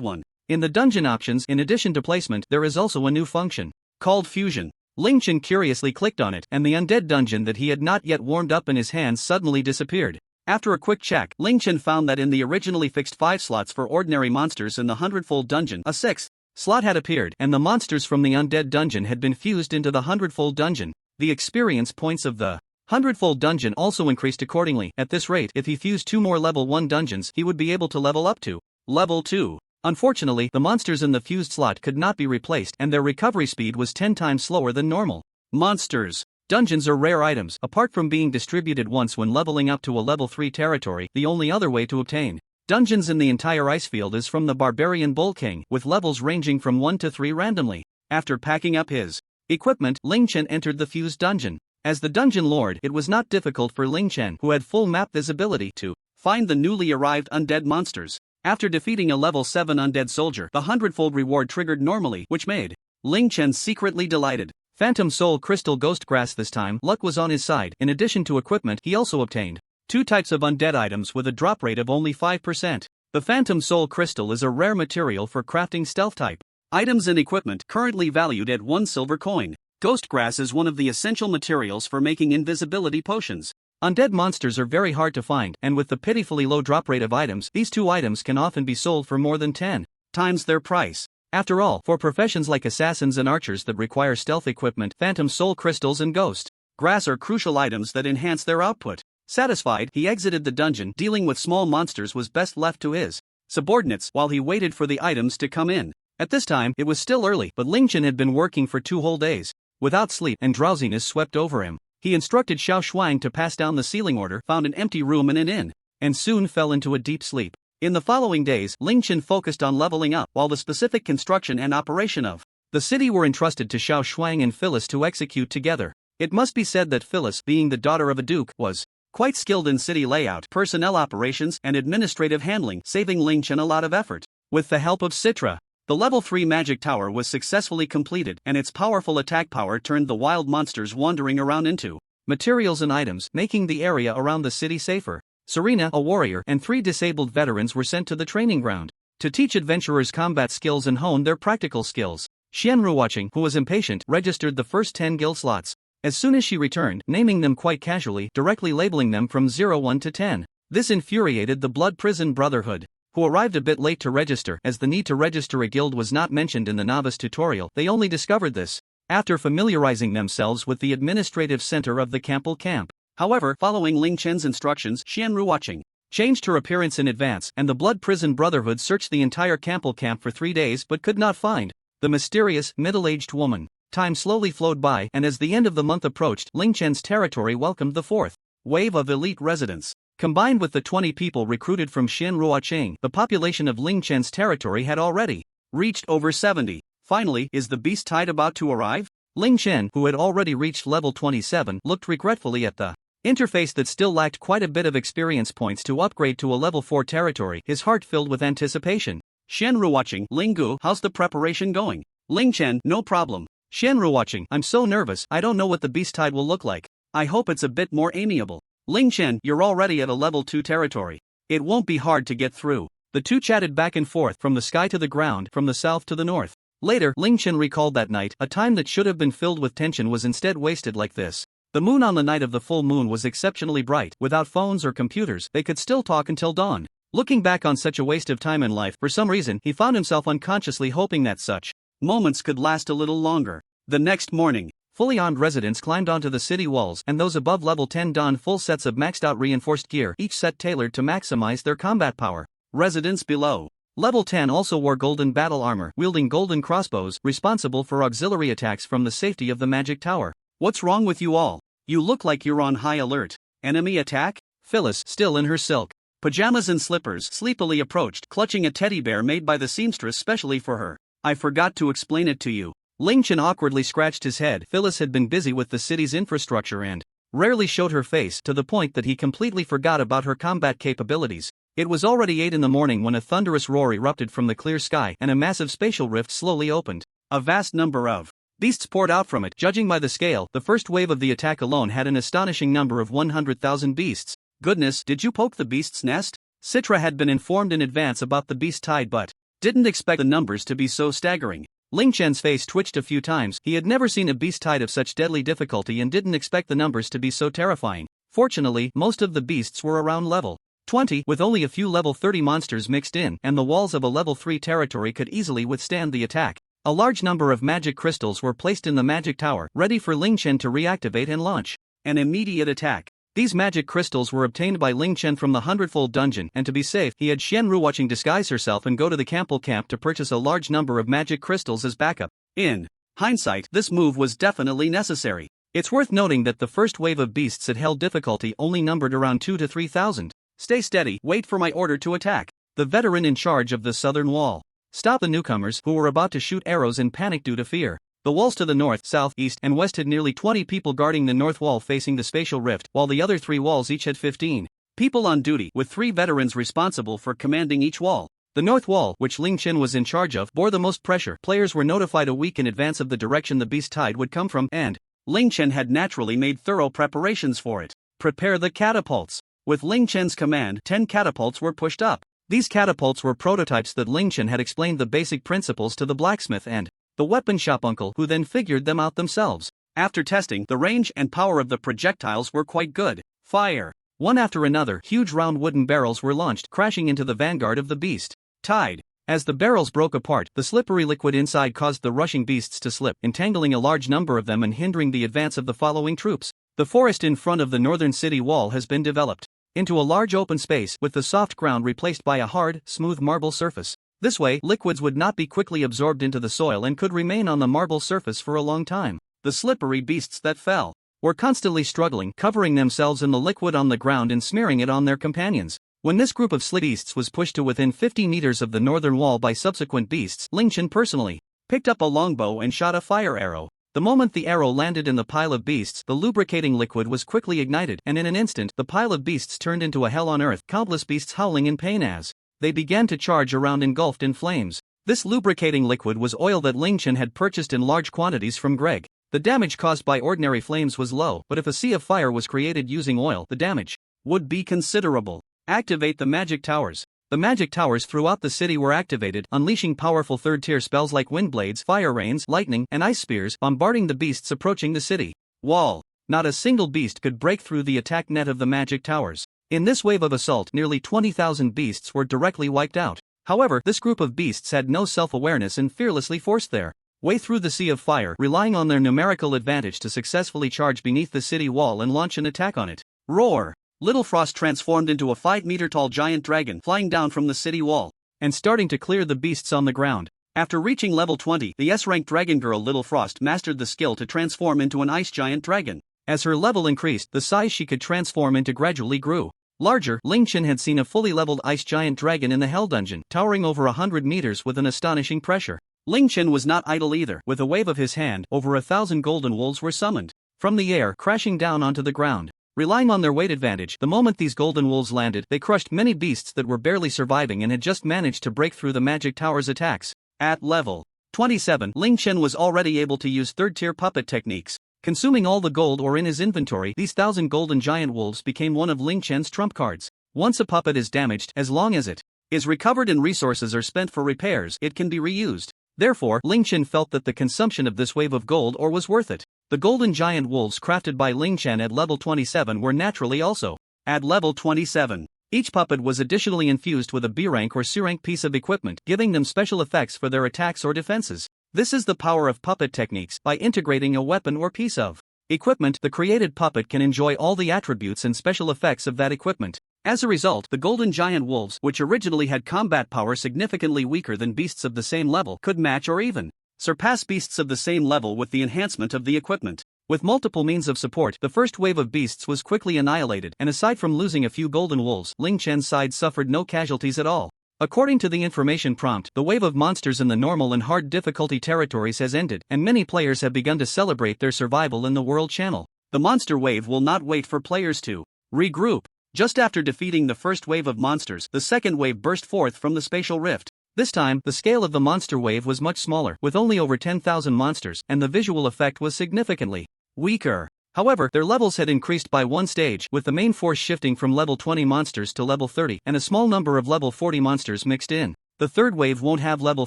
one. In the dungeon options, in addition to placement, there is also a new function called fusion. Lingchen curiously clicked on it, and the undead dungeon that he had not yet warmed up in his hands suddenly disappeared. After a quick check, Lingchen found that in the originally fixed 5 slots for ordinary monsters in the Hundredfold Dungeon, a 6th slot had appeared, and the monsters from the undead dungeon had been fused into the Hundredfold Dungeon. The experience points of the Hundredfold Dungeon also increased accordingly. At this rate, if he fused 2 more level 1 dungeons, he would be able to level up to level 2. Unfortunately, the monsters in the fused slot could not be replaced, and their recovery speed was 10 times slower than normal. Monsters. Dungeons are rare items. Apart from being distributed once when leveling up to a level 3 territory, the only other way to obtain dungeons in the entire ice field is from the Barbarian Bull King, with levels ranging from 1 to 3 randomly. After packing up his equipment, Lingchen entered the fused dungeon. As the dungeon lord, it was not difficult for Lingchen, who had full map visibility, to find the newly arrived undead monsters. After defeating a level 7 undead soldier, the hundredfold reward triggered normally, which made Lingchen secretly delighted. Phantom Soul Crystal Ghost Grass. This time, luck was on his side. In addition to equipment, he also obtained 2 types of undead items with a drop rate of only 5%. The Phantom Soul Crystal is a rare material for crafting stealth type items and equipment, currently valued at 1 silver coin. Ghost Grass is one of the essential materials for making invisibility potions. Undead monsters are very hard to find, and with the pitifully low drop rate of items, these 2 items can often be sold for more than 10 times their price. After all, for professions like assassins and archers that require stealth equipment, Phantom Soul Crystals and Ghost Grass are crucial items that enhance their output. Satisfied, he exited the dungeon. Dealing with small monsters was best left to his subordinates while he waited for the items to come in. At this time, it was still early, but Lingchen had been working for 2 whole days. Without sleep, and drowsiness swept over him. He instructed Xiao Shuang to pass down the sealing order, found an empty room in an inn, and soon fell into a deep sleep. In the following days, Lingchen focused on leveling up, while the specific construction and operation of the city were entrusted to Xiao Shuang and Phyllis to execute together. It must be said that Phyllis, being the daughter of a duke, was quite skilled in city layout, personnel operations, and administrative handling, saving Lingchen a lot of effort. With the help of Citra, the level 3 magic tower was successfully completed, and its powerful attack power turned the wild monsters wandering around into materials and items, making the area around the city safer. Serena, a warrior, and 3 disabled veterans were sent to the training ground to teach adventurers combat skills and hone their practical skills. Xianru, watching, who was impatient, registered the first 10 guild slots. As soon as she returned, naming them quite casually, directly labeling them from 01 to 10. This infuriated the Blood Prison Brotherhood, who arrived a bit late to register, as the need to register a guild was not mentioned in the novice tutorial. They only discovered this after familiarizing themselves with the administrative center of the Campbell camp. However, following Lingchen's instructions, Xianru, watching, changed her appearance in advance, and the Blood Prison Brotherhood searched the entire Campbell camp for 3 days but could not find the mysterious, middle-aged woman. Time slowly flowed by, and as the end of the month approached, Lingchen's territory welcomed the 4th wave of elite residents. Combined with the 20 people recruited from Shinruocheng, the population of Ling Chen's territory had already reached over 70. Finally, is the beast tide about to arrive? Ling Chen, who had already reached level 27, looked regretfully at the interface that still lacked quite a bit of experience points to upgrade to a level 4 territory, his heart filled with anticipation. Shenruocheng, Linggu, how's the preparation going? Ling Chen, no problem. Shenruocheng, I'm so nervous, I don't know what the beast tide will look like. I hope it's a bit more amiable. Ling Chen, you're already at a level 2 territory. It won't be hard to get through. The two chatted back and forth from the sky to the ground, from the south to the north. Later, Ling Chen recalled that night, a time that should have been filled with tension was instead wasted like this. The moon on the night of the full moon was exceptionally bright. Without phones or computers, they could still talk until dawn. Looking back on such a waste of time in life, for some reason, he found himself unconsciously hoping that such moments could last a little longer. The next morning, fully armed residents climbed onto the city walls, and those above level 10 donned full sets of maxed-out reinforced gear, each set tailored to maximize their combat power. Residents below level 10 also wore golden battle armor, wielding golden crossbows, responsible for auxiliary attacks from the safety of the magic tower. What's wrong with you all? You look like you're on high alert. Enemy attack? Phyllis, still in her silk pajamas and slippers, sleepily approached, clutching a teddy bear made by the seamstress specially for her. I forgot to explain it to you. Ling Chen awkwardly scratched his head. Phyllis had been busy with the city's infrastructure and rarely showed her face, to the point that he completely forgot about her combat capabilities. It was already 8 in the morning when a thunderous roar erupted from the clear sky and a massive spatial rift slowly opened. A vast number of beasts poured out from it. Judging by the scale, the first wave of the attack alone had an astonishing number of 100,000 beasts. Goodness, did you poke the beast's nest? Citra had been informed in advance about the beast tide but didn't expect the numbers to be so staggering. Ling Chen's face twitched a few times. He had never seen a beast tide of such deadly difficulty and didn't expect the numbers to be so terrifying. Fortunately, most of the beasts were around level 20, with only a few level 30 monsters mixed in, and the walls of a level 3 territory could easily withstand the attack. A large number of magic crystals were placed in the magic tower, ready for Ling Chen to reactivate and launch an immediate attack. These magic crystals were obtained by Ling Chen from the Hundredfold Dungeon, and to be safe, he had Shenruocheng disguise herself and go to the Campbell camp to purchase a large number of magic crystals as backup. In hindsight, this move was definitely necessary. It's worth noting that the first wave of beasts that held difficulty only numbered around 2,000 to 3,000. Stay steady, wait for my order to attack. The veteran in charge of the southern wall stopped the newcomers, who were about to shoot arrows in panic due to fear. The walls to the north, south, east, and west had nearly 20 people guarding the north wall facing the spatial rift, while the other 3 walls each had 15 people on duty, with 3 veterans responsible for commanding each wall. The north wall, which Ling Chen was in charge of, bore the most pressure. Players were notified a week in advance of the direction the beast tide would come from, and Ling Chen had naturally made thorough preparations for it. Prepare the catapults. With Ling Chen's command, 10 catapults were pushed up. These catapults were prototypes that Ling Chen had explained the basic principles to the blacksmith and the weapon shop uncle, who then figured them out themselves. After testing, the range and power of the projectiles were quite good. Fire! One after another, huge round wooden barrels were launched, crashing into the vanguard of the beast tide. As the barrels broke apart, the slippery liquid inside caused the rushing beasts to slip, entangling a large number of them and hindering the advance of the following troops. The forest in front of the northern city wall has been developed into a large open space, with the soft ground replaced by a hard, smooth marble surface. This way, liquids would not be quickly absorbed into the soil and could remain on the marble surface for a long time. The slippery beasts that fell were constantly struggling, covering themselves in the liquid on the ground and smearing it on their companions. When this group of slick beasts was pushed to within 50 meters of the northern wall by subsequent beasts, Ling Chen personally picked up a longbow and shot a fire arrow. The moment the arrow landed in the pile of beasts, the lubricating liquid was quickly ignited, and in an instant, the pile of beasts turned into a hell on earth, countless beasts howling in pain as they began to charge around engulfed in flames. This lubricating liquid was oil that Ling Chen had purchased in large quantities from Greg. The damage caused by ordinary flames was low, but if a sea of fire was created using oil, the damage would be considerable. Activate the magic towers. The magic towers throughout the city were activated, unleashing powerful third-tier spells like wind blades, fire rains, lightning, and ice spears, bombarding the beasts approaching the city wall. Not a single beast could break through the attack net of the magic towers. In this wave of assault, nearly 20,000 beasts were directly wiped out. However, this group of beasts had no self-awareness and fearlessly forced their way through the sea of fire, relying on their numerical advantage to successfully charge beneath the city wall and launch an attack on it. Roar! Little Frost transformed into a 5-meter-tall giant dragon, flying down from the city wall and starting to clear the beasts on the ground. After reaching level 20, the S-rank dragon girl Little Frost mastered the skill to transform into an ice giant dragon. As her level increased, the size she could transform into gradually grew. Larger, Ling Chen had seen a fully leveled ice giant dragon in the Hell Dungeon, towering over 100 meters with an astonishing pressure. Ling Chen was not idle either. With a wave of his hand, over 1,000 golden wolves were summoned from the air, crashing down onto the ground. Relying on their weight advantage, the moment these golden wolves landed, they crushed many beasts that were barely surviving and had just managed to break through the magic tower's attacks. At level 27, Ling Chen was already able to use third-tier puppet techniques. Consuming all the gold ore in his inventory, these 1,000 golden giant wolves became one of Ling Chen's trump cards. Once a puppet is damaged, as long as it is recovered and resources are spent for repairs, it can be reused. Therefore, Ling Chen felt that the consumption of this wave of gold ore was worth it. The golden giant wolves crafted by Ling Chen at level 27 were naturally also at level 27. Each puppet was additionally infused with a B rank or C rank piece of equipment, giving them special effects for their attacks or defenses. This is the power of puppet techniques. By integrating a weapon or piece of equipment, the created puppet can enjoy all the attributes and special effects of that equipment. As a result, the golden giant wolves, which originally had combat power significantly weaker than beasts of the same level, could match or even surpass beasts of the same level with the enhancement of the equipment. With multiple means of support, the first wave of beasts was quickly annihilated, and aside from losing a few golden wolves, Ling Chen's side suffered no casualties at all. According to the information prompt, the wave of monsters in the normal and hard difficulty territories has ended, and many players have begun to celebrate their survival in the World Channel. The monster wave will not wait for players to regroup. Just after defeating the first wave of monsters, the second wave burst forth from the spatial rift. This time, the scale of the monster wave was much smaller, with only over 10,000 monsters, and the visual effect was significantly weaker. However, their levels had increased by one stage, with the main force shifting from level 20 monsters to level 30, and a small number of level 40 monsters mixed in. The third wave won't have level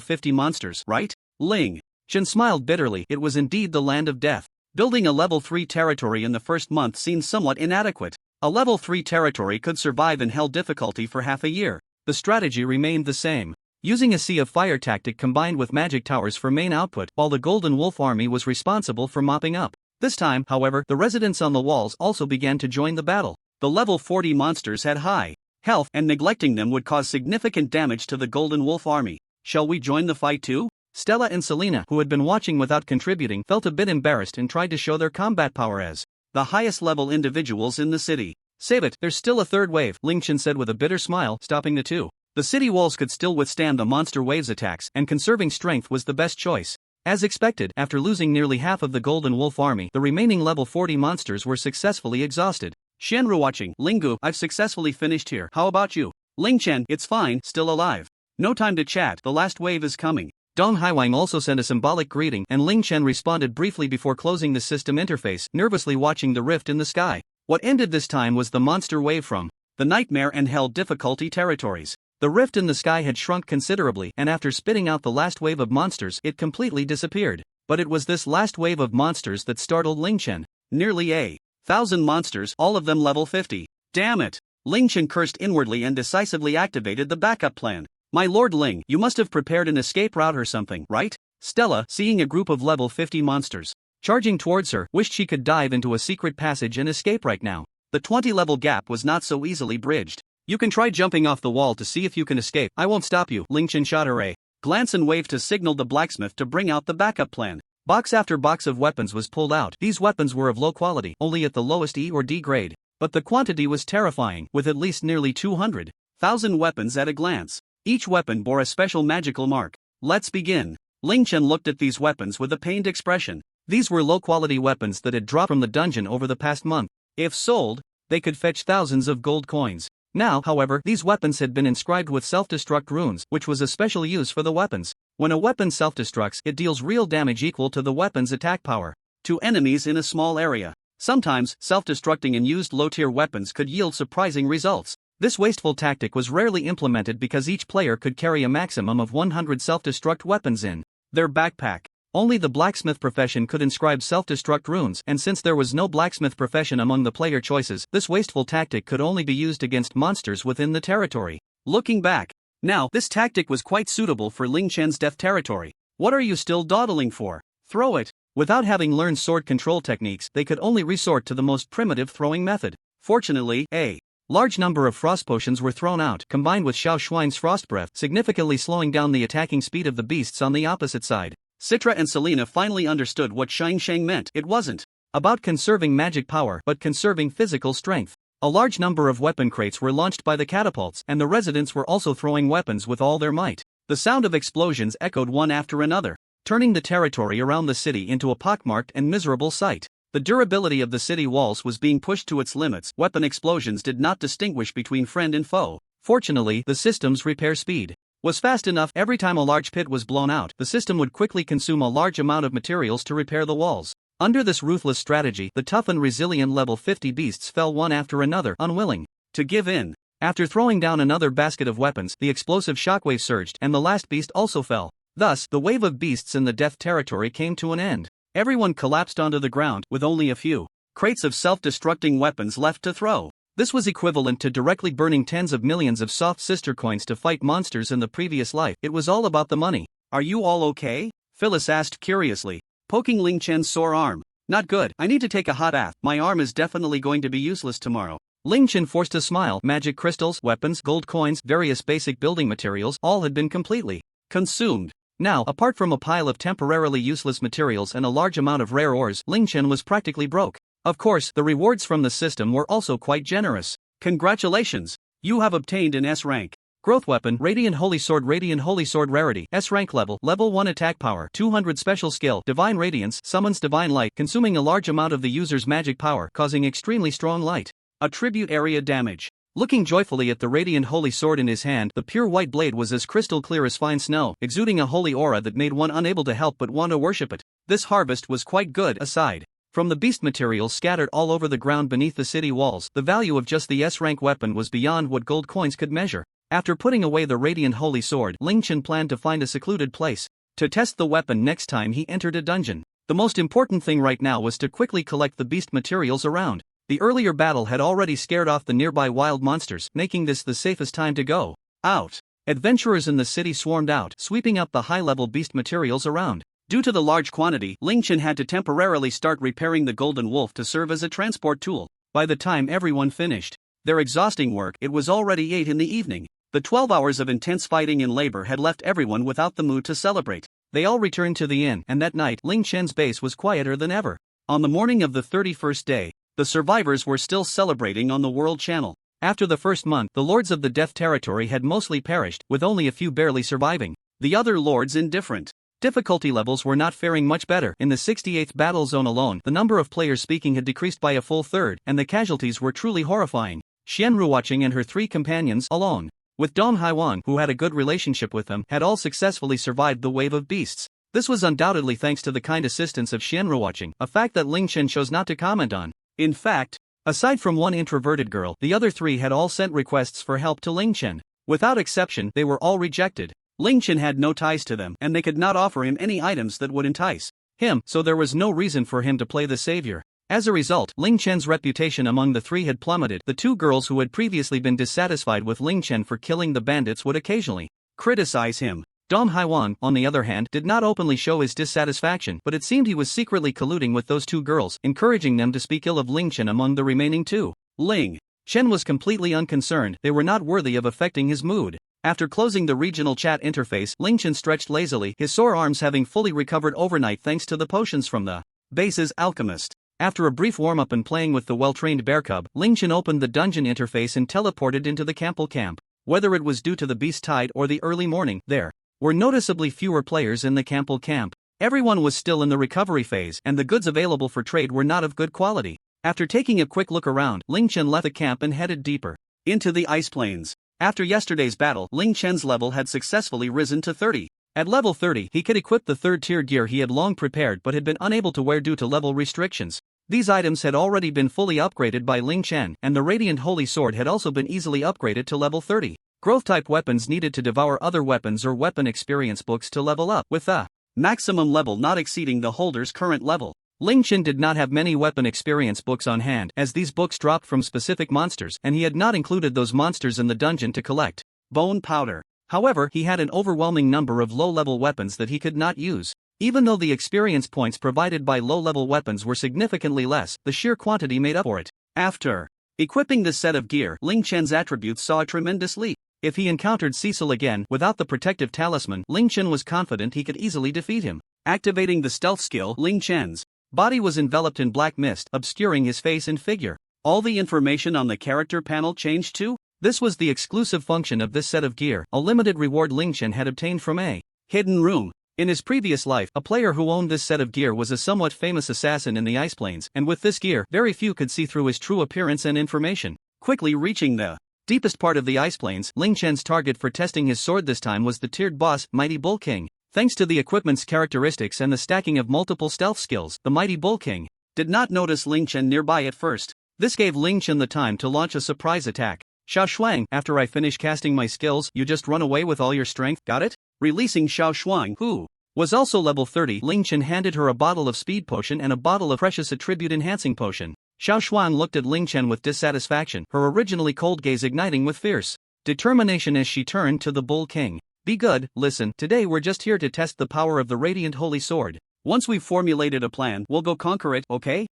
50 monsters, right? Ling Chen smiled bitterly. It was indeed the land of death. Building a level 3 territory in the first month seemed somewhat inadequate. A level 3 territory could survive in hell difficulty for half a year. The strategy remained the same. Using a Sea of Fire tactic combined with magic towers for main output, while the Golden Wolf army was responsible for mopping up. This time, however, the residents on the walls also began to join the battle. The level 40 monsters had high health, and neglecting them would cause significant damage to the Golden Wolf army. Shall we join the fight too? Stella and Selena, who had been watching without contributing, felt a bit embarrassed and tried to show their combat power as the highest level individuals in the city. Save it, there's still a third wave, Ling Chen said with a bitter smile, stopping the two. The city walls could still withstand the monster wave's attacks, and conserving strength was the best choice. As expected, after losing nearly half of the Golden Wolf army, the remaining level 40 monsters were successfully exhausted. Shenru watching. Lingu, I've successfully finished here. How about you? Ling Chen, it's fine, still alive. No time to chat, the last wave is coming. Dong Haiwang also sent a symbolic greeting, and Ling Chen responded briefly before closing the system interface, nervously watching the rift in the sky. What ended this time was the monster wave from the Nightmare and Hell difficulty territories. The rift in the sky had shrunk considerably, and after spitting out the last wave of monsters, it completely disappeared. But it was this last wave of monsters that startled Ling Chen. Nearly 1,000 monsters, all of them level 50. Damn it! Ling Chen cursed inwardly and decisively activated the backup plan. My lord Ling, you must have prepared an escape route or something, right? Stella, seeing a group of level 50 monsters charging towards her, wished she could dive into a secret passage and escape right now. The 20-level gap was not so easily bridged. You can try jumping off the wall to see if you can escape. I won't stop you. Ling Chen shot her a glance and waved to signal the blacksmith to bring out the backup plan. Box after box of weapons was pulled out. These weapons were of low quality, only at the lowest E or D grade. But the quantity was terrifying, with at least nearly 200,000 weapons at a glance. Each weapon bore a special magical mark. Let's begin. Ling Chen looked at these weapons with a pained expression. These were low-quality weapons that had dropped from the dungeon over the past month. If sold, they could fetch thousands of gold coins. Now, however, these weapons had been inscribed with self-destruct runes, which was a special use for the weapons. When a weapon self-destructs, it deals real damage equal to the weapon's attack power to enemies in a small area. Sometimes, self-destructing and used low-tier weapons could yield surprising results. This wasteful tactic was rarely implemented because each player could carry a maximum of 100 self-destruct weapons in their backpack. Only the blacksmith profession could inscribe self-destruct runes, and since there was no blacksmith profession among the player choices, this wasteful tactic could only be used against monsters within the territory. Looking back, now, this tactic was quite suitable for Ling Chen's death territory. What are you still dawdling for? Throw it! Without having learned sword control techniques, they could only resort to the most primitive throwing method. Fortunately, a large number of frost potions were thrown out, combined with Xiao Shuai's frost breath, significantly slowing down the attacking speed of the beasts on the opposite side. Citra and Selena finally understood what Shang Shang meant. It wasn't about conserving magic power, but conserving physical strength. A large number of weapon crates were launched by the catapults, and the residents were also throwing weapons with all their might. The sound of explosions echoed one after another, turning the territory around the city into a pockmarked and miserable sight. The durability of the city walls was being pushed to its limits. Weapon explosions did not distinguish between friend and foe. Fortunately, the system's repair speed was fast enough. Every time a large pit was blown out, the system would quickly consume a large amount of materials to repair the walls. Under this ruthless strategy, the tough and resilient level 50 beasts fell one after another, unwilling to give in. After throwing down another basket of weapons, the explosive shockwave surged, and the last beast also fell. Thus, the wave of beasts in the death territory came to an end. Everyone collapsed onto the ground, with only a few crates of self-destructing weapons left to throw. This was equivalent to directly burning tens of millions of soft sister coins to fight monsters in the previous life. It was all about the money. "Are you all okay?" Phyllis asked curiously, poking Ling Chen's sore arm. "Not good. I need to take a hot bath. My arm is definitely going to be useless tomorrow." Ling Chen forced a smile. Magic crystals, weapons, gold coins, various basic building materials, all had been completely consumed. Now, apart from a pile of temporarily useless materials and a large amount of rare ores, Ling Chen was practically broke. Of course, the rewards from the system were also quite generous. "Congratulations! You have obtained an S rank. Growth weapon, Radiant Holy Sword rarity, S rank level 1 attack power, 200 special skill, Divine Radiance, summons Divine Light, consuming a large amount of the user's magic power, causing extremely strong light. Attribute area damage." Looking joyfully at the Radiant Holy Sword in his hand, the pure white blade was as crystal clear as fine snow, exuding a holy aura that made one unable to help but want to worship it. This harvest was quite good. Aside from the beast materials scattered all over the ground beneath the city walls, the value of just the S-rank weapon was beyond what gold coins could measure. After putting away the Radiant Holy Sword, Ling Chen planned to find a secluded place to test the weapon next time he entered a dungeon. The most important thing right now was to quickly collect the beast materials around. The earlier battle had already scared off the nearby wild monsters, making this the safest time to go out. Adventurers in the city swarmed out, sweeping up the high-level beast materials around. Due to the large quantity, Ling Chen had to temporarily start repairing the Golden Wolf to serve as a transport tool. By the time everyone finished their exhausting work, it was already 8 in the evening. The 12 hours of intense fighting and labor had left everyone without the mood to celebrate. They all returned to the inn, and that night, Ling Chen's base was quieter than ever. On the morning of the 31st day, the survivors were still celebrating on the World Channel. After the first month, the lords of the Death Territory had mostly perished, with only a few barely surviving. The other lords in different difficulty levels were not faring much better. In the 68th battle zone alone, the number of players speaking had decreased by a full third, and the casualties were truly horrifying. Xian Ruoqing and her 3 companions, alone with Dong Haiwan, who had a good relationship with them, had all successfully survived the wave of beasts. This was undoubtedly thanks to the kind assistance of Xian Ruoqing, a fact that Ling Chen chose not to comment on. In fact, aside from one introverted girl, the other 3 had all sent requests for help to Ling Chen. Without exception, they were all rejected. Ling Chen had no ties to them, and they could not offer him any items that would entice him, so there was no reason for him to play the savior. As a result, Ling Chen's reputation among the 3 had plummeted. The 2 girls who had previously been dissatisfied with Ling Chen for killing the bandits would occasionally criticize him. Dong Haiwan, on the other hand, did not openly show his dissatisfaction, but it seemed he was secretly colluding with those 2 girls, encouraging them to speak ill of Ling Chen among the remaining 2. Ling Chen was completely unconcerned. They were not worthy of affecting his mood. After closing the regional chat interface, Ling Chen stretched lazily, his sore arms having fully recovered overnight thanks to the potions from the base's alchemist. After a brief warm-up and playing with the well-trained bear cub, Ling Chen opened the dungeon interface and teleported into the Campbell camp. Whether it was due to the beast tide or the early morning, there were noticeably fewer players in the Campbell camp. Everyone was still in the recovery phase, and the goods available for trade were not of good quality. After taking a quick look around, Ling Chen left the camp and headed deeper into the ice plains. After yesterday's battle, Ling Chen's level had successfully risen to 30. At level 30, he could equip the 3rd-tier gear he had long prepared but had been unable to wear due to level restrictions. These items had already been fully upgraded by Ling Chen, and the Radiant Holy Sword had also been easily upgraded to level 30. Growth-type weapons needed to devour other weapons or weapon experience books to level up, with a maximum level not exceeding the holder's current level. Ling Chen did not have many weapon experience books on hand, as these books dropped from specific monsters, and he had not included those monsters in the dungeon to collect bone powder. However, he had an overwhelming number of low-level weapons that he could not use. Even though the experience points provided by low-level weapons were significantly less, the sheer quantity made up for it. After equipping this set of gear, Ling Chen's attributes saw a tremendous leap. If he encountered Cecil again without the protective talisman, Ling Chen was confident he could easily defeat him. Activating the stealth skill, Ling Chen's body was enveloped in black mist, obscuring his face and figure. all the information on the character panel changed too? This was the exclusive function of this set of gear, a limited reward Ling Chen had obtained from a hidden room. In his previous life, a player who owned this set of gear was a somewhat famous assassin in the Ice Plains, and with this gear, very few could see through his true appearance and information. Quickly reaching the deepest part of the Ice Plains, Ling Chen's target for testing his sword this time was the tiered boss, Mighty Bull King. Thanks to the equipment's characteristics and the stacking of multiple stealth skills, the Mighty Bull King did not notice Ling Chen nearby at first. This gave Ling Chen the time to launch a surprise attack. Xiao Shuang, after I finish casting my skills, you just run away with all your strength, got it? Releasing Xiao Shuang, who was also level 30, Ling Chen handed her a bottle of speed potion and a bottle of precious attribute enhancing potion. Xiao Shuang looked at Ling Chen with dissatisfaction, her originally cold gaze igniting with fierce determination as she turned to the Bull King. Be good, listen, today we're just here to test the power of the Radiant Holy Sword. Once we've formulated a plan, we'll go conquer it, okay?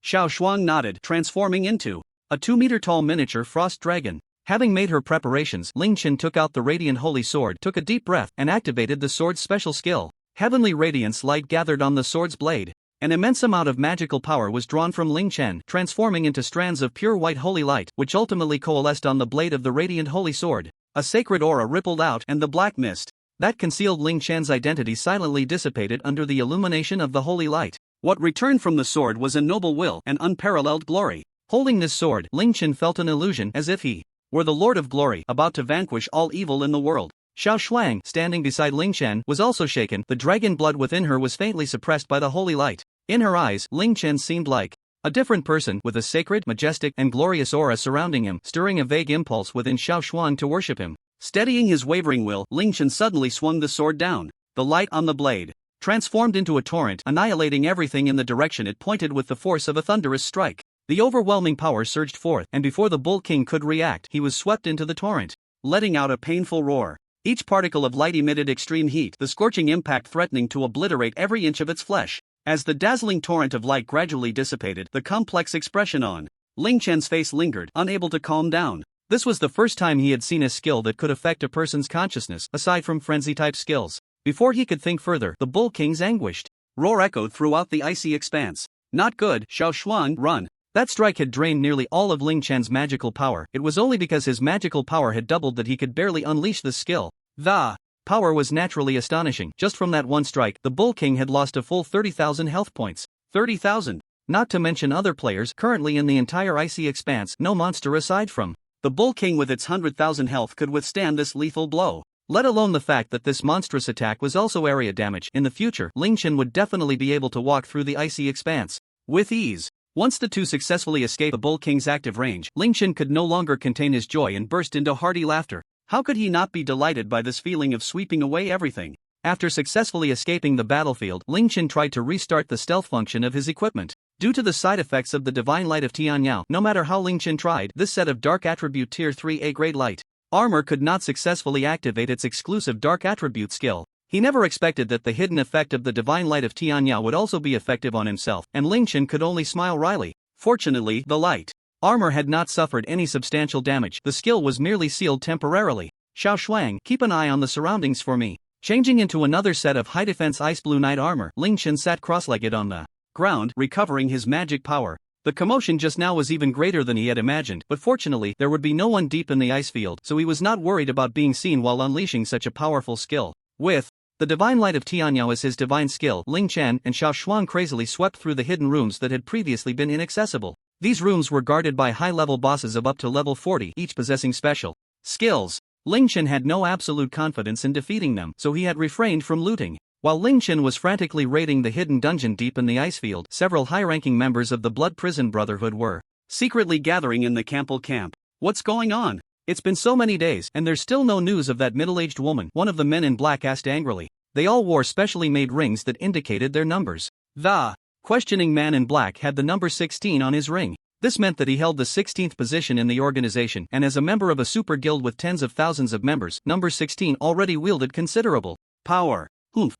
Xiao Shuang nodded, transforming into a 2-meter-tall miniature frost dragon. Having made her preparations, Ling Chen took out the Radiant Holy Sword, took a deep breath, and activated the sword's special skill. Heavenly radiance light gathered on the sword's blade. An immense amount of magical power was drawn from Ling Chen, transforming into strands of pure white holy light, which ultimately coalesced on the blade of the Radiant Holy Sword. A sacred aura rippled out, and the black mist that concealed Ling Chen's identity silently dissipated under the illumination of the holy light. What returned from the sword was a noble will and unparalleled glory. Holding this sword, Ling Chen felt an illusion as if he were the Lord of Glory, about to vanquish all evil in the world. Xiao Shuang, standing beside Ling Chen, was also shaken. The dragon blood within her was faintly suppressed by the holy light. In her eyes, Ling Chen seemed like a different person, with a sacred, majestic, and glorious aura surrounding him, stirring a vague impulse within Xiao Shuang to worship him. Steadying his wavering will, Ling Chen suddenly swung the sword down. The light on the blade transformed into a torrent, annihilating everything in the direction it pointed with the force of a thunderous strike. The overwhelming power surged forth, and before the Bull King could react, he was swept into the torrent, letting out a painful roar. Each particle of light emitted extreme heat, the scorching impact threatening to obliterate every inch of its flesh. As the dazzling torrent of light gradually dissipated, the complex expression on Ling Chen's face lingered, unable to calm down. This was the first time he had seen a skill that could affect a person's consciousness, aside from frenzy-type skills. Before he could think further, the Bull King's anguished roar echoed throughout the icy expanse. Not good, Xiao Shuang, run. That strike had drained nearly all of Ling Chen's magical power. It was only because his magical power had doubled that he could barely unleash this skill. The power was naturally astonishing. Just from that one strike, the Bull King had lost a full 30,000 health points. 30,000. Not to mention other players currently in the entire icy expanse. No monster aside from the Bull King with its 100,000 health could withstand this lethal blow. Let alone the fact that this monstrous attack was also area damage. In the future, Ling Chen would definitely be able to walk through the icy expanse with ease. Once the two successfully escaped the Bull King's active range, Ling Chen could no longer contain his joy and burst into hearty laughter. How could he not be delighted by this feeling of sweeping away everything? After successfully escaping the battlefield, Ling Chen tried to restart the stealth function of his equipment. Due to the side effects of the divine light of Tianyao, no matter how Ling Chen tried, this set of dark attribute tier 3A grade light armor could not successfully activate its exclusive dark attribute skill. He never expected that the hidden effect of the divine light of Tianyao would also be effective on himself, and Ling Chen could only smile wryly. Fortunately, the light armor had not suffered any substantial damage. The skill was merely sealed temporarily. Xiao Shuang, keep an eye on the surroundings for me. Changing into another set of high defense ice blue knight armor, Ling Chen sat cross-legged on the ground, recovering his magic power. The commotion just now was even greater than he had imagined, but fortunately, there would be no one deep in the ice field, so he was not worried about being seen while unleashing such a powerful skill. With the divine light of Tianyao as his divine skill, Ling Chen and Xiao Shuang crazily swept through the hidden rooms that had previously been inaccessible. These rooms were guarded by high-level bosses of up to level 40, each possessing special skills. Ling Chen had no absolute confidence in defeating them, so he had refrained from looting. While Ling Chen was frantically raiding the hidden dungeon deep in the ice field, several high-ranking members of the Blood Prison Brotherhood were secretly gathering in the Campbell camp. What's going on? It's been so many days, and there's still no news of that middle-aged woman, one of the men in black asked angrily. They all wore specially made rings that indicated their numbers. The questioning man in black had the number 16 on his ring. This meant that he held the 16th position in the organization, and as a member of a super guild with tens of thousands of members, number 16 already wielded considerable power.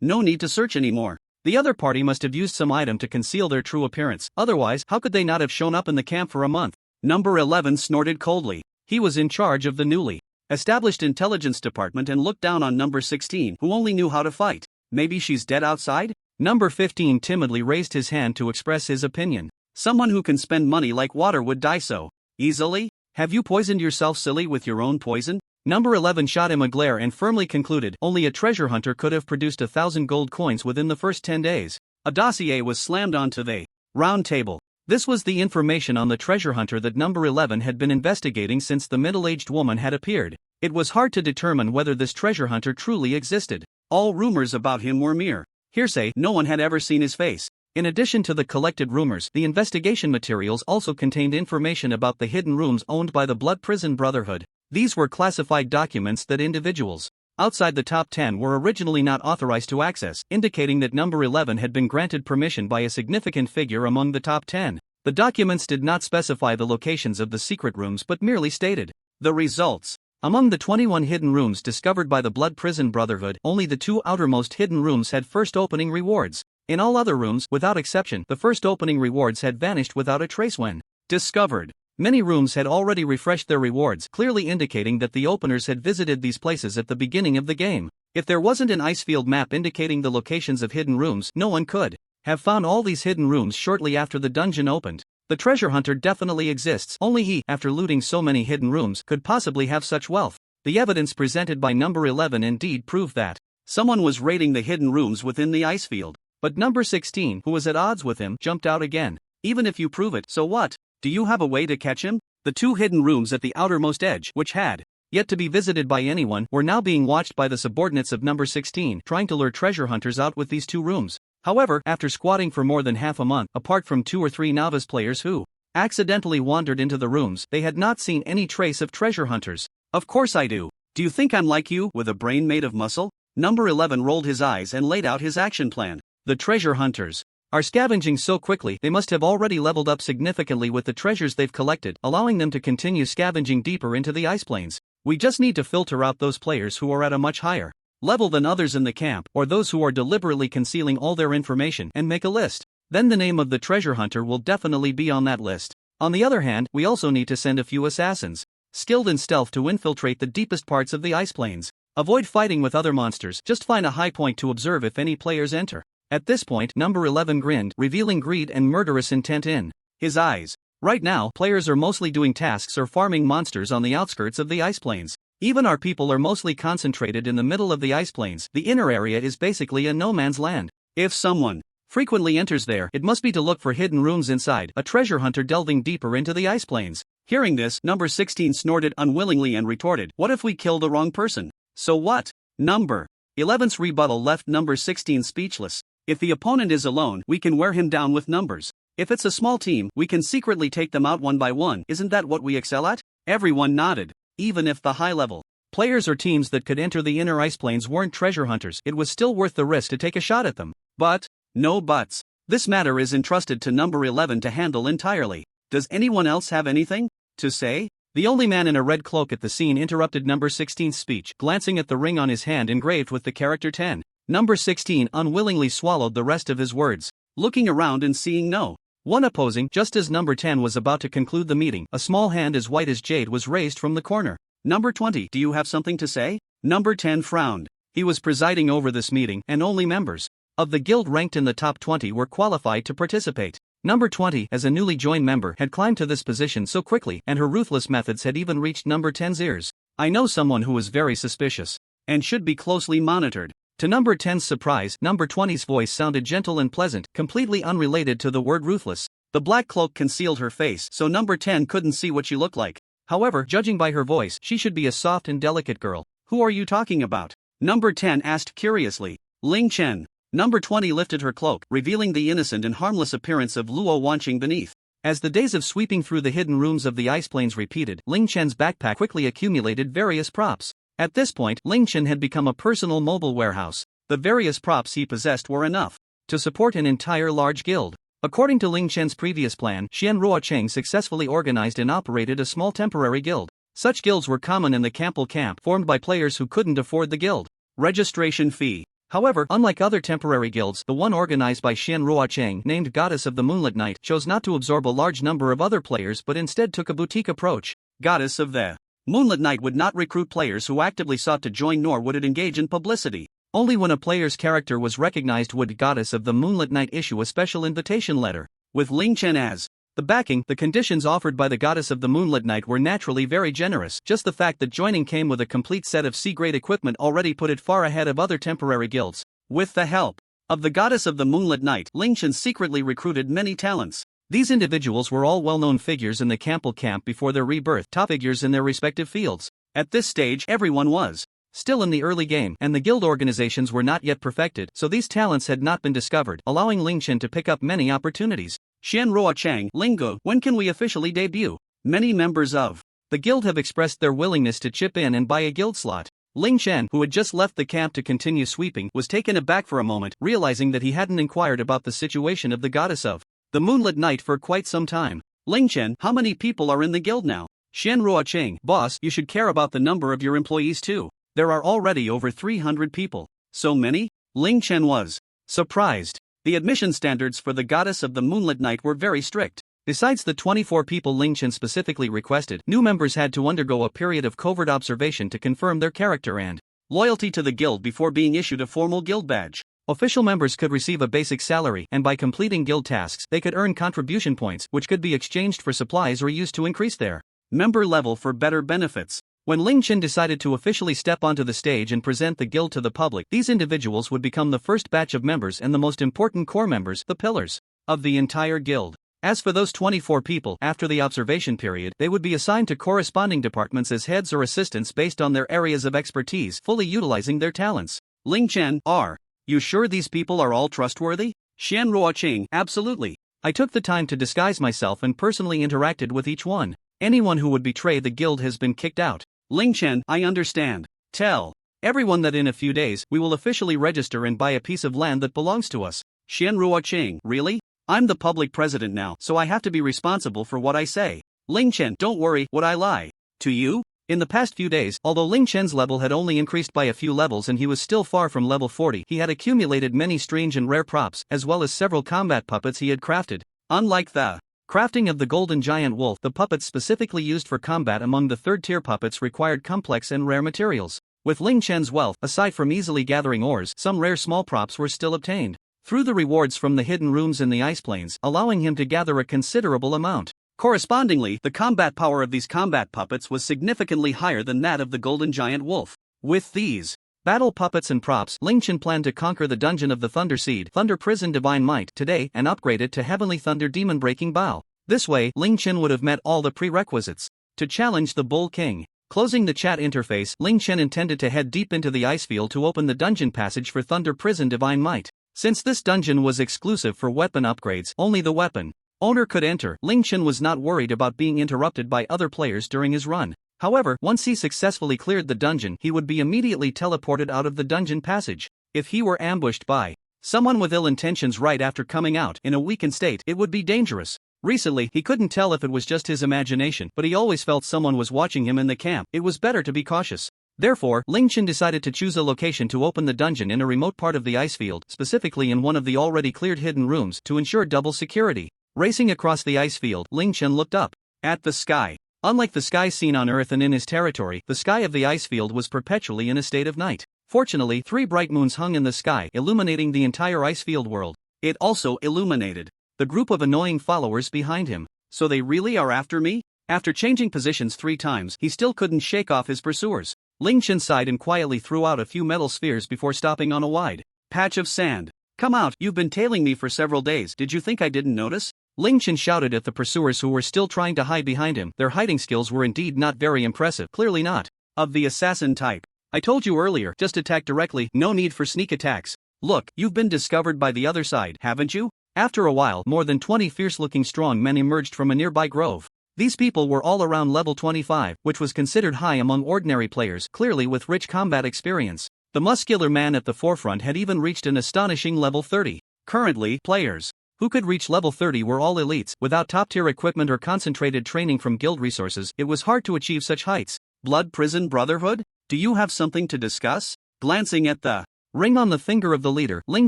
No need to search anymore. The other party must have used some item to conceal their true appearance, otherwise, how could they not have shown up in the camp for a month? Number 11 snorted coldly. He was in charge of the newly established intelligence department and looked down on number 16, who only knew how to fight. Maybe she's dead outside? Number 15 timidly raised his hand to express his opinion. Someone who can spend money like water would die so easily? Have you poisoned yourself, silly, with your own poison? Number 11 shot him a glare and firmly concluded only a treasure hunter could have produced 1,000 gold coins within the first 10 days. A dossier was slammed onto the round table. This was the information on the treasure hunter that number 11 had been investigating since the middle-aged woman had appeared. It was hard to determine whether this treasure hunter truly existed. All rumors about him were mere hearsay. No one had ever seen his face. In addition to the collected rumors, the investigation materials also contained information about the hidden rooms owned by the Blood Prison Brotherhood. These were classified documents that individuals outside the top 10 were originally not authorized to access, indicating that number 11 had been granted permission by a significant figure among the top 10. The documents did not specify the locations of the secret rooms but merely stated the results. Among the 21 hidden rooms discovered by the Blood Prison Brotherhood, only the 2 outermost hidden rooms had first opening rewards. In all other rooms, without exception, the first opening rewards had vanished without a trace when discovered. Many rooms had already refreshed their rewards, clearly indicating that the openers had visited these places at the beginning of the game. If there wasn't an icefield map indicating the locations of hidden rooms, no one could have found all these hidden rooms shortly after the dungeon opened. The treasure hunter definitely exists, only he, after looting so many hidden rooms, could possibly have such wealth. The evidence presented by number 11 indeed proved that someone was raiding the hidden rooms within the icefield. But number 16, who was at odds with him, jumped out again. Even if you prove it, so what? Do you have a way to catch him? The 2 hidden rooms at the outermost edge, which had yet to be visited by anyone, were now being watched by the subordinates of number 16, trying to lure treasure hunters out with these 2 rooms. However, after squatting for more than half a month, apart from 2 or 3 novice players who accidentally wandered into the rooms, they had not seen any trace of treasure hunters. Of course I do. Do you think I'm like you, with a brain made of muscle? Number 11 rolled his eyes and laid out his action plan. The treasure hunters are scavenging so quickly they must have already leveled up significantly with the treasures they've collected, allowing them to continue scavenging deeper into the ice plains. We just need to filter out those players who are at a much higher level than others in the camp, or those who are deliberately concealing all their information, and make a list. Then the name of the treasure hunter will definitely be on that list. On the other hand, we also need to send a few assassins, skilled in stealth, to infiltrate the deepest parts of the ice plains. Avoid fighting with other monsters, just find a high point to observe if any players enter. At this point, number 11 grinned, revealing greed and murderous intent in his eyes. Right now, players are mostly doing tasks or farming monsters on the outskirts of the ice plains. Even our people are mostly concentrated in the middle of the ice plains. The inner area is basically a no man's land. If someone frequently enters there, it must be to look for hidden rooms inside, a treasure hunter delving deeper into the ice plains. Hearing this, number 16 snorted unwillingly and retorted, "What if we kill the wrong person? So what?" Number 11's rebuttal left number 16 speechless. If the opponent is alone, we can wear him down with numbers. If it's a small team, we can secretly take them out one by one. Isn't that what we excel at? Everyone nodded. Even if the high-level players or teams that could enter the inner ice plains weren't treasure hunters, it was still worth the risk to take a shot at them. But, no buts. This matter is entrusted to number 11 to handle entirely. Does anyone else have anything to say? The only man in a red cloak at the scene interrupted number 16's speech, glancing at the ring on his hand engraved with the character 10. Number 16 unwillingly swallowed the rest of his words, looking around and seeing no one opposing. Just as number 10 was about to conclude the meeting, a small hand as white as jade was raised from the corner. Number 20, do you have something to say? Number 10 frowned. He was presiding over this meeting, and only members of the guild ranked in the top 20 were qualified to participate. Number 20, as a newly joined member, had climbed to this position so quickly, and her ruthless methods had even reached number 10's ears. I know someone who is very suspicious and should be closely monitored. To number 10's surprise, number 20's voice sounded gentle and pleasant, completely unrelated to the word ruthless. The black cloak concealed her face, so number 10 couldn't see what she looked like. However, judging by her voice, she should be a soft and delicate girl. Who are you talking about? Number 10 asked curiously. Ling Chen. Number 20 lifted her cloak, revealing the innocent and harmless appearance of Luo Wanqing beneath. As the days of sweeping through the hidden rooms of the ice plains repeated, Ling Chen's backpack quickly accumulated various props. At this point, Ling Chen had become a personal mobile warehouse. The various props he possessed were enough to support an entire large guild. According to Ling Chen's previous plan, Xian Ruocheng successfully organized and operated a small temporary guild. Such guilds were common in the Campbell camp, formed by players who couldn't afford the guild registration fee. However, unlike other temporary guilds, the one organized by Xian Ruocheng, named Goddess of the Moonlit Night, chose not to absorb a large number of other players but instead took a boutique approach. Goddess of the Moonlit Night would not recruit players who actively sought to join, nor would it engage in publicity. Only when a player's character was recognized would Goddess of the Moonlit Night issue a special invitation letter. With Ling Chen as the backing, the conditions offered by the goddess of the moonlit night were naturally very generous. Just the fact that joining came with a complete set of C-grade equipment already put it far ahead of other temporary guilds. With the help of the goddess of the moonlit night, Ling Chen secretly recruited many talents. These individuals were all well-known figures in the Campbell camp before their rebirth, top figures in their respective fields. At this stage, everyone was still in the early game, and the guild organizations were not yet perfected, so these talents had not been discovered, allowing Ling Chen to pick up many opportunities. Xianruo Chang, Lingo, when can we officially debut? Many members of the guild have expressed their willingness to chip in and buy a guild slot. Ling Chen, who had just left the camp to continue sweeping, was taken aback for a moment, realizing that he hadn't inquired about the situation of the goddess of the moonlit night for quite some time. Ling Chen, how many people are in the guild now? Xianruo Chang, boss, you should care about the number of your employees too. There are already over 300 people. So many? Ling Chen was surprised. The admission standards for the goddess of the moonlit night were very strict. Besides the 24 people Ling Chen specifically requested, new members had to undergo a period of covert observation to confirm their character and loyalty to the guild before being issued a formal guild badge. Official members could receive a basic salary, and by completing guild tasks, they could earn contribution points, which could be exchanged for supplies or used to increase their member level for better benefits. When Ling Chen decided to officially step onto the stage and present the guild to the public, these individuals would become the first batch of members and the most important core members, the pillars of the entire guild. As for those 24 people, after the observation period, they would be assigned to corresponding departments as heads or assistants based on their areas of expertise, fully utilizing their talents. Ling Chen, are you sure these people are all trustworthy? Xianruo Qing, absolutely. I took the time to disguise myself and personally interacted with each one. Anyone who would betray the guild has been kicked out. Ling Chen, I understand. Tell everyone that in a few days, we will officially register and buy a piece of land that belongs to us. Xianruo Qing, really? I'm the public president now, so I have to be responsible for what I say. Ling Chen, don't worry, would I lie to you? In the past few days, although Ling Chen's level had only increased by a few levels and he was still far from level 40, he had accumulated many strange and rare props, as well as several combat puppets he had crafted. Unlike the crafting of the golden giant wolf, the puppets specifically used for combat among the third-tier puppets required complex and rare materials. With Ling Chen's wealth, aside from easily gathering ores, some rare small props were still obtained through the rewards from the hidden rooms in the ice plains, allowing him to gather a considerable amount. Correspondingly, the combat power of these combat puppets was significantly higher than that of the golden giant wolf. With these battle puppets and props, Ling Chen planned to conquer the dungeon of the Thunder Seed, Thunder Prison Divine Might, today, and upgrade it to Heavenly Thunder Demon Breaking Bow. This way, Ling Chen would have met all the prerequisites to challenge the Bull King. Closing the chat interface, Ling Chen intended to head deep into the ice field to open the dungeon passage for Thunder Prison Divine Might. Since this dungeon was exclusive for weapon upgrades, only the weapon owner could enter. Ling Chen was not worried about being interrupted by other players during his run. However, once he successfully cleared the dungeon, he would be immediately teleported out of the dungeon passage. If he were ambushed by someone with ill intentions right after coming out in a weakened state, it would be dangerous. Recently, he couldn't tell if it was just his imagination, but he always felt someone was watching him in the camp. It was better to be cautious. Therefore, Ling Chen decided to choose a location to open the dungeon in a remote part of the ice field, specifically in one of the already cleared hidden rooms, to ensure double security. Racing across the ice field, Ling Chen looked up at the sky. Unlike the sky seen on Earth and in his territory, the sky of the ice field was perpetually in a state of night. Fortunately, 3 bright moons hung in the sky, illuminating the entire ice field world. It also illuminated the group of annoying followers behind him. So they really are after me? After changing positions 3 times, he still couldn't shake off his pursuers. Ling Chen sighed and quietly threw out a few metal spheres before stopping on a wide patch of sand. Come out, you've been tailing me for several days, did you think I didn't notice? Ling Chen shouted at the pursuers who were still trying to hide behind him. Their hiding skills were indeed not very impressive, clearly not of the assassin type. I told you earlier, just attack directly, no need for sneak attacks. Look, you've been discovered by the other side, haven't you? After a while, more than 20 fierce-looking strong men emerged from a nearby grove. These people were all around level 25, which was considered high among ordinary players, clearly with rich combat experience. The muscular man at the forefront had even reached an astonishing level 30. Currently, players who could reach level 30 were all elites. Without top-tier equipment or concentrated training from guild resources, it was hard to achieve such heights. Blood Prison Brotherhood? Do you have something to discuss? Glancing at the ring on the finger of the leader, Ling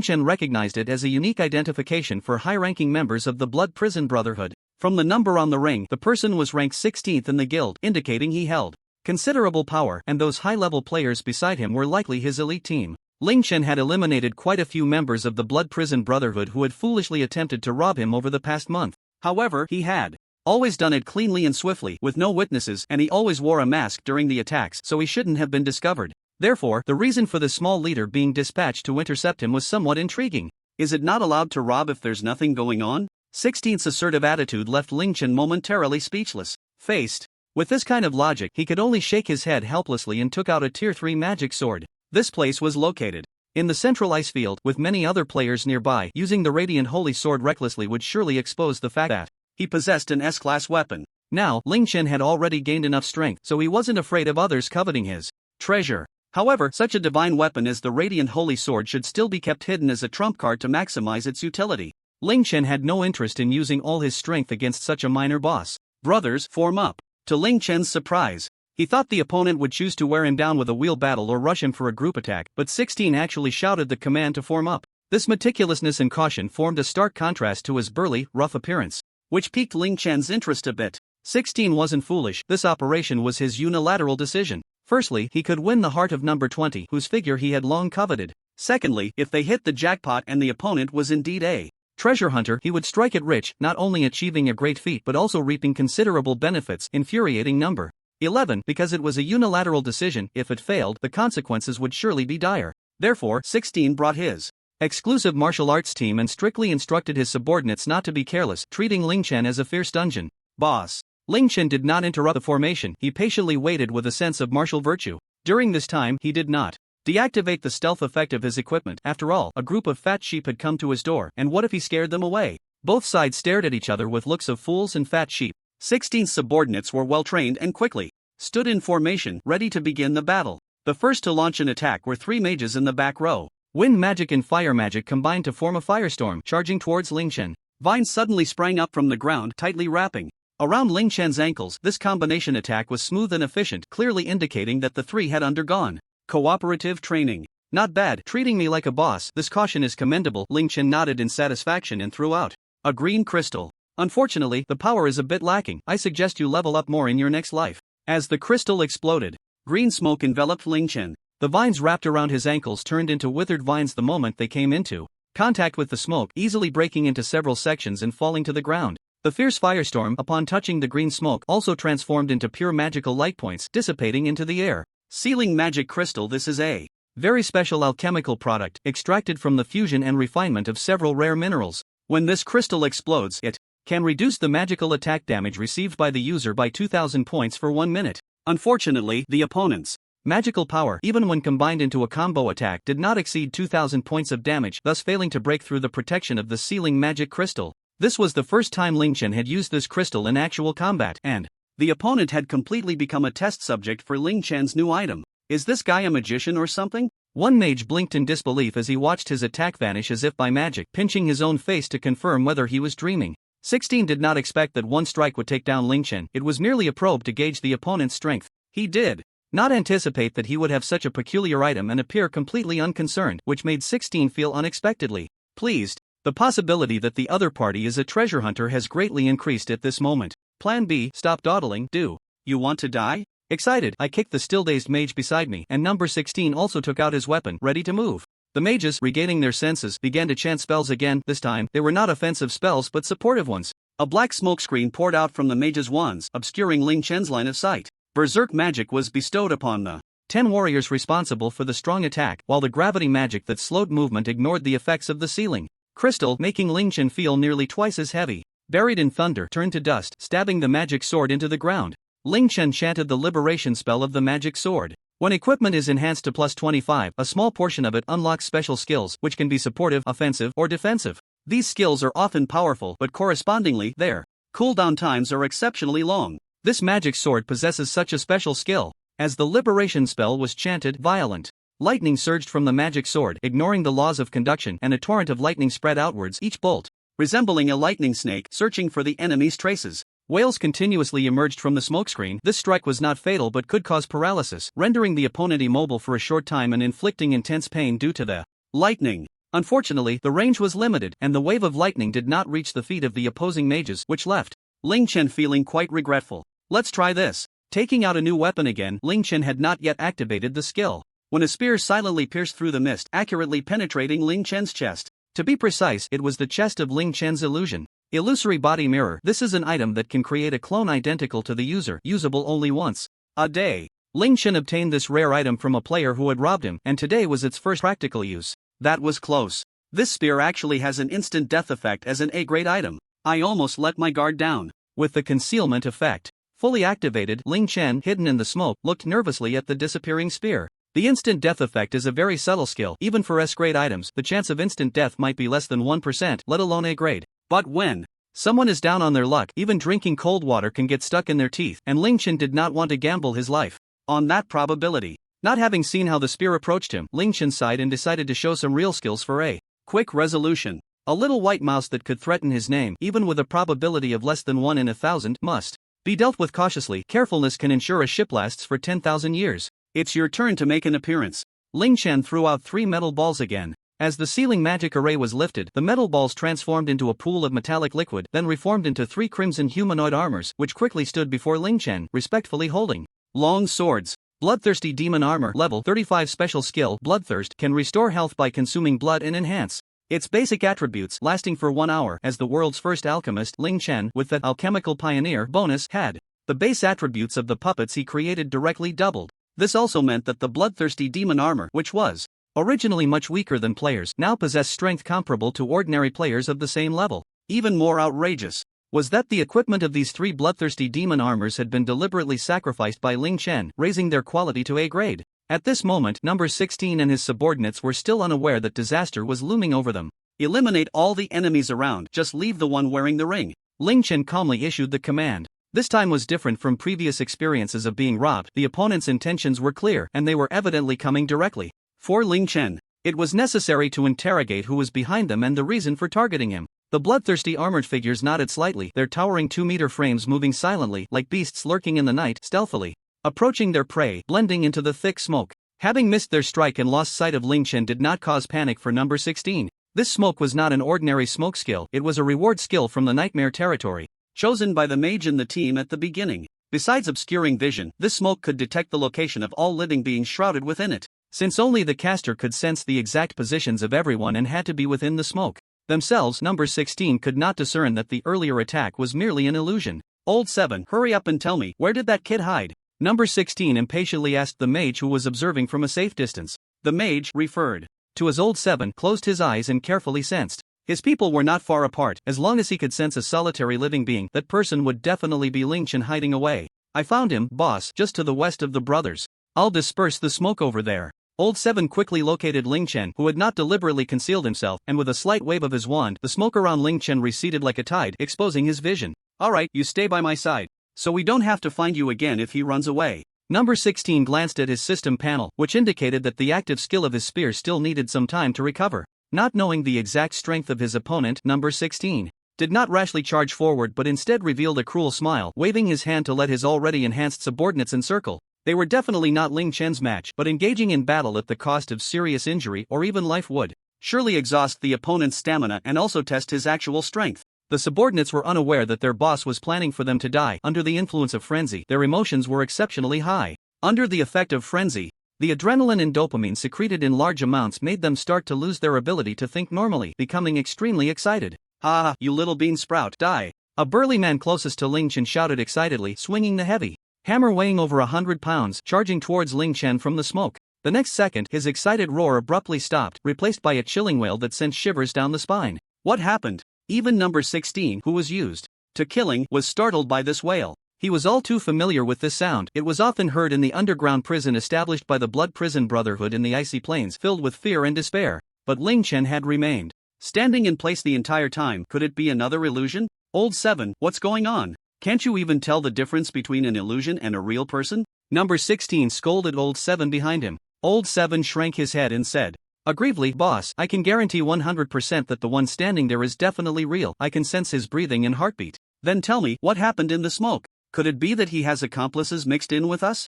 Chen recognized it as a unique identification for high-ranking members of the Blood Prison Brotherhood. From the number on the ring, the person was ranked 16th in the guild, indicating he held considerable power, and those high-level players beside him were likely his elite team. Ling Chen had eliminated quite a few members of the Blood Prison Brotherhood who had foolishly attempted to rob him over the past month. However, he had always done it cleanly and swiftly with no witnesses, and he always wore a mask during the attacks, so he shouldn't have been discovered. Therefore, the reason for the small leader being dispatched to intercept him was somewhat intriguing. Is it not allowed to rob if there's nothing going on? 16th's assertive attitude left Ling Chen momentarily speechless. Faced with this kind of logic, he could only shake his head helplessly and took out a tier 3 magic sword. This place was located in the central ice field, with many other players nearby. Using the radiant holy sword recklessly would surely expose the fact that he possessed an S-class weapon. Now, Ling Chen had already gained enough strength, so he wasn't afraid of others coveting his treasure. However, such a divine weapon as the radiant holy sword should still be kept hidden as a trump card to maximize its utility. Ling Chen had no interest in using all his strength against such a minor boss. Brothers, form up. To Ling Chen's surprise, he thought the opponent would choose to wear him down with a wheel battle or rush him for a group attack, but 16 actually shouted the command to form up. This meticulousness and caution formed a stark contrast to his burly, rough appearance, which piqued Ling Chen's interest a bit. 16 wasn't foolish, this operation was his unilateral decision. Firstly, he could win the heart of number 20, whose figure he had long coveted. Secondly, if they hit the jackpot and the opponent was indeed a treasure hunter, he would strike it rich, not only achieving a great feat but also reaping considerable benefits. Infuriating number 11, because it was a unilateral decision. If it failed, the consequences would surely be dire. Therefore, 16 brought his exclusive martial arts team and strictly instructed his subordinates not to be careless, treating Ling Chen as a fierce dungeon boss. Ling Chen did not interrupt the formation, he patiently waited with a sense of martial virtue. During this time, he did not deactivate the stealth effect of his equipment. After all, a group of fat sheep had come to his door, and what if he scared them away? Both sides stared at each other with looks of fools and fat sheep. 16's subordinates were well trained and quickly stood in formation, ready to begin the battle. The first to launch an attack were 3 mages in the back row. Wind magic and fire magic combined to form a firestorm, charging towards Ling Chen. Vines suddenly sprang up from the ground, tightly wrapping around Ling Chen's ankles. This combination attack was smooth and efficient, clearly indicating that the 3 had undergone cooperative training. Not bad, treating me like a boss. This caution is commendable. Ling Chen nodded in satisfaction and threw out a green crystal. Unfortunately, the power is a bit lacking. I suggest you level up more in your next life. As the crystal exploded, green smoke enveloped Ling Chen. The vines wrapped around his ankles turned into withered vines the moment they came into contact with the smoke, easily breaking into several sections and falling to the ground. The fierce firestorm, upon touching the green smoke, also transformed into pure magical light points, dissipating into the air. Sealing magic crystal. This is a very special alchemical product, extracted from the fusion and refinement of several rare minerals. When this crystal explodes, it can reduce the magical attack damage received by the user by 2000 points for 1 minute. Unfortunately, the opponent's magical power, even when combined into a combo attack, did not exceed 2000 points of damage, thus failing to break through the protection of the sealing magic crystal. This was the first time Ling Chen had used this crystal in actual combat, and the opponent had completely become a test subject for Ling Chen's new item. Is this guy a magician or something? One mage blinked in disbelief as he watched his attack vanish as if by magic, pinching his own face to confirm whether he was dreaming. 16 did not expect that one strike would take down Ling Chen. It was merely a probe to gauge the opponent's strength. He did not anticipate that he would have such a peculiar item and appear completely unconcerned, which made 16 feel unexpectedly pleased. The possibility that the other party is a treasure hunter has greatly increased at this moment. Plan B, stop dawdling. Do you want to die? Excited, I kicked the still-dazed mage beside me, and number 16 also took out his weapon, ready to move. The mages, regaining their senses, began to chant spells again. This time, they were not offensive spells but supportive ones. A black smokescreen poured out from the mages' wands, obscuring Ling Chen's line of sight. Berserk magic was bestowed upon the 10 warriors responsible for the strong attack, while the gravity magic that slowed movement ignored the effects of the ceiling crystal, making Ling Chen feel nearly twice as heavy. Buried in thunder, turned to dust, stabbing the magic sword into the ground. Ling Chen chanted the liberation spell of the magic sword. When equipment is enhanced to plus 25, a small portion of it unlocks special skills, which can be supportive, offensive, or defensive. These skills are often powerful, but correspondingly, their cooldown times are exceptionally long. This magic sword possesses such a special skill. As the liberation spell was chanted, violent lightning surged from the magic sword, ignoring the laws of conduction, and a torrent of lightning spread outwards, each bolt resembling a lightning snake searching for the enemy's traces. Wails continuously emerged from the smokescreen. This strike was not fatal but could cause paralysis, rendering the opponent immobile for a short time and inflicting intense pain due to the lightning. Unfortunately, the range was limited, and the wave of lightning did not reach the feet of the opposing mages, which left Ling Chen feeling quite regretful. Let's try this. Taking out a new weapon again, Ling Chen had not yet activated the skill. when a spear silently pierced through the mist, accurately penetrating Ling Chen's chest. To be precise, it was the chest of Ling Chen's illusion. Illusory body mirror. This is an item that can create a clone identical to the user, usable only once a day. Ling Chen obtained this rare item from a player who had robbed him, and today was its first practical use. That was close. This spear actually has an instant death effect as an A-grade item. I almost let my guard down. With the concealment effect fully activated, Ling Chen, hidden in the smoke, looked nervously at the disappearing spear. The instant death effect is a very subtle skill. Even for S-grade items, the chance of instant death might be less than 1%, let alone A-grade. But when someone is down on their luck, even drinking cold water can get stuck in their teeth, and Ling Chen did not want to gamble his life on that probability. Not having seen how the spear approached him, Ling Chen sighed and decided to show some real skills for a quick resolution. A little white mouse that could threaten his name, even with a probability of less than 1 in 1,000, must be dealt with cautiously. Carefulness can ensure a ship lasts for 10,000 years. It's your turn to make an appearance. Ling Chen threw out 3 metal balls again. As the ceiling magic array was lifted, the metal balls transformed into a pool of metallic liquid, then reformed into 3 crimson humanoid armors, which quickly stood before Ling Chen, respectfully holding long swords. Bloodthirsty demon armor, level 35 special skill, Bloodthirst, can restore health by consuming blood and enhance its basic attributes, lasting for 1 hour. As the world's first alchemist, Ling Chen, with the alchemical pioneer bonus, had the base attributes of the puppets he created directly doubled. This also meant that the bloodthirsty demon armor, which was originally much weaker than players, now possessed strength comparable to ordinary players of the same level. Even more outrageous was that the equipment of these 3 bloodthirsty demon armors had been deliberately sacrificed by Ling Chen, raising their quality to A grade. At this moment, number 16 and his subordinates were still unaware that disaster was looming over them. Eliminate all the enemies around, just leave the one wearing the ring. Ling Chen calmly issued the command. This time was different from previous experiences of being robbed. The opponent's intentions were clear, and they were evidently coming directly for Ling Chen. It was necessary to interrogate who was behind them and the reason for targeting him. The bloodthirsty armored figures nodded slightly, their towering 2-meter frames moving silently, like beasts lurking in the night, stealthily approaching their prey, blending into the thick smoke. Having missed their strike and lost sight of Ling Chen did not cause panic for number 16. This smoke was not an ordinary smoke skill, it was a reward skill from the nightmare territory, chosen by the mage in the team at the beginning. Besides obscuring vision, this smoke could detect the location of all living beings shrouded within it. Since only the caster could sense the exact positions of everyone and had to be within the smoke themselves, number 16 could not discern that the earlier attack was merely an illusion. Old 7, hurry up and tell me, where did that kid hide? Number 16 impatiently asked the mage who was observing from a safe distance. The mage, referred to as Old 7, closed his eyes and carefully sensed. His people were not far apart. As long as he could sense a solitary living being, that person would definitely be Ling Chen hiding away. I found him, boss, just to the west of the brothers. I'll disperse the smoke over there. Old 7 quickly located Ling Chen, who had not deliberately concealed himself, and with a slight wave of his wand, the smoke around Ling Chen receded like a tide, exposing his vision. Alright, you stay by my side, so we don't have to find you again if he runs away. Number 16 glanced at his system panel, which indicated that the active skill of his spear still needed some time to recover. Not knowing the exact strength of his opponent, number 16 did not rashly charge forward but instead revealed a cruel smile, waving his hand to let his already enhanced subordinates encircle. They were definitely not Ling Chen's match, but engaging in battle at the cost of serious injury or even life would surely exhaust the opponent's stamina and also test his actual strength. The subordinates were unaware that their boss was planning for them to die. Under the influence of frenzy, their emotions were exceptionally high. Under the effect of frenzy, the adrenaline and dopamine secreted in large amounts made them start to lose their ability to think normally, becoming extremely excited. "Ha, you little bean sprout, die!" A burly man closest to Ling Chen shouted excitedly, swinging the heavy hammer weighing over 100 pounds, charging towards Ling Chen from the smoke. The next second, his excited roar abruptly stopped, replaced by a chilling wail that sent shivers down the spine. What happened? Even number 16, who was used to killing, was startled by this wail. He was all too familiar with this sound. It was often heard in the underground prison established by the Blood Prison Brotherhood in the icy plains, filled with fear and despair. But Ling Chen had remained standing in place the entire time. Could it be another illusion? Old 7, what's going on? Can't you even tell the difference between an illusion and a real person? Number 16 scolded Old 7 behind him. Old 7 shrank his head and said, aggrievely, boss, I can guarantee 100% that the one standing there is definitely real. I can sense his breathing and heartbeat. Then tell me, what happened in the smoke? Could it be that he has accomplices mixed in with us?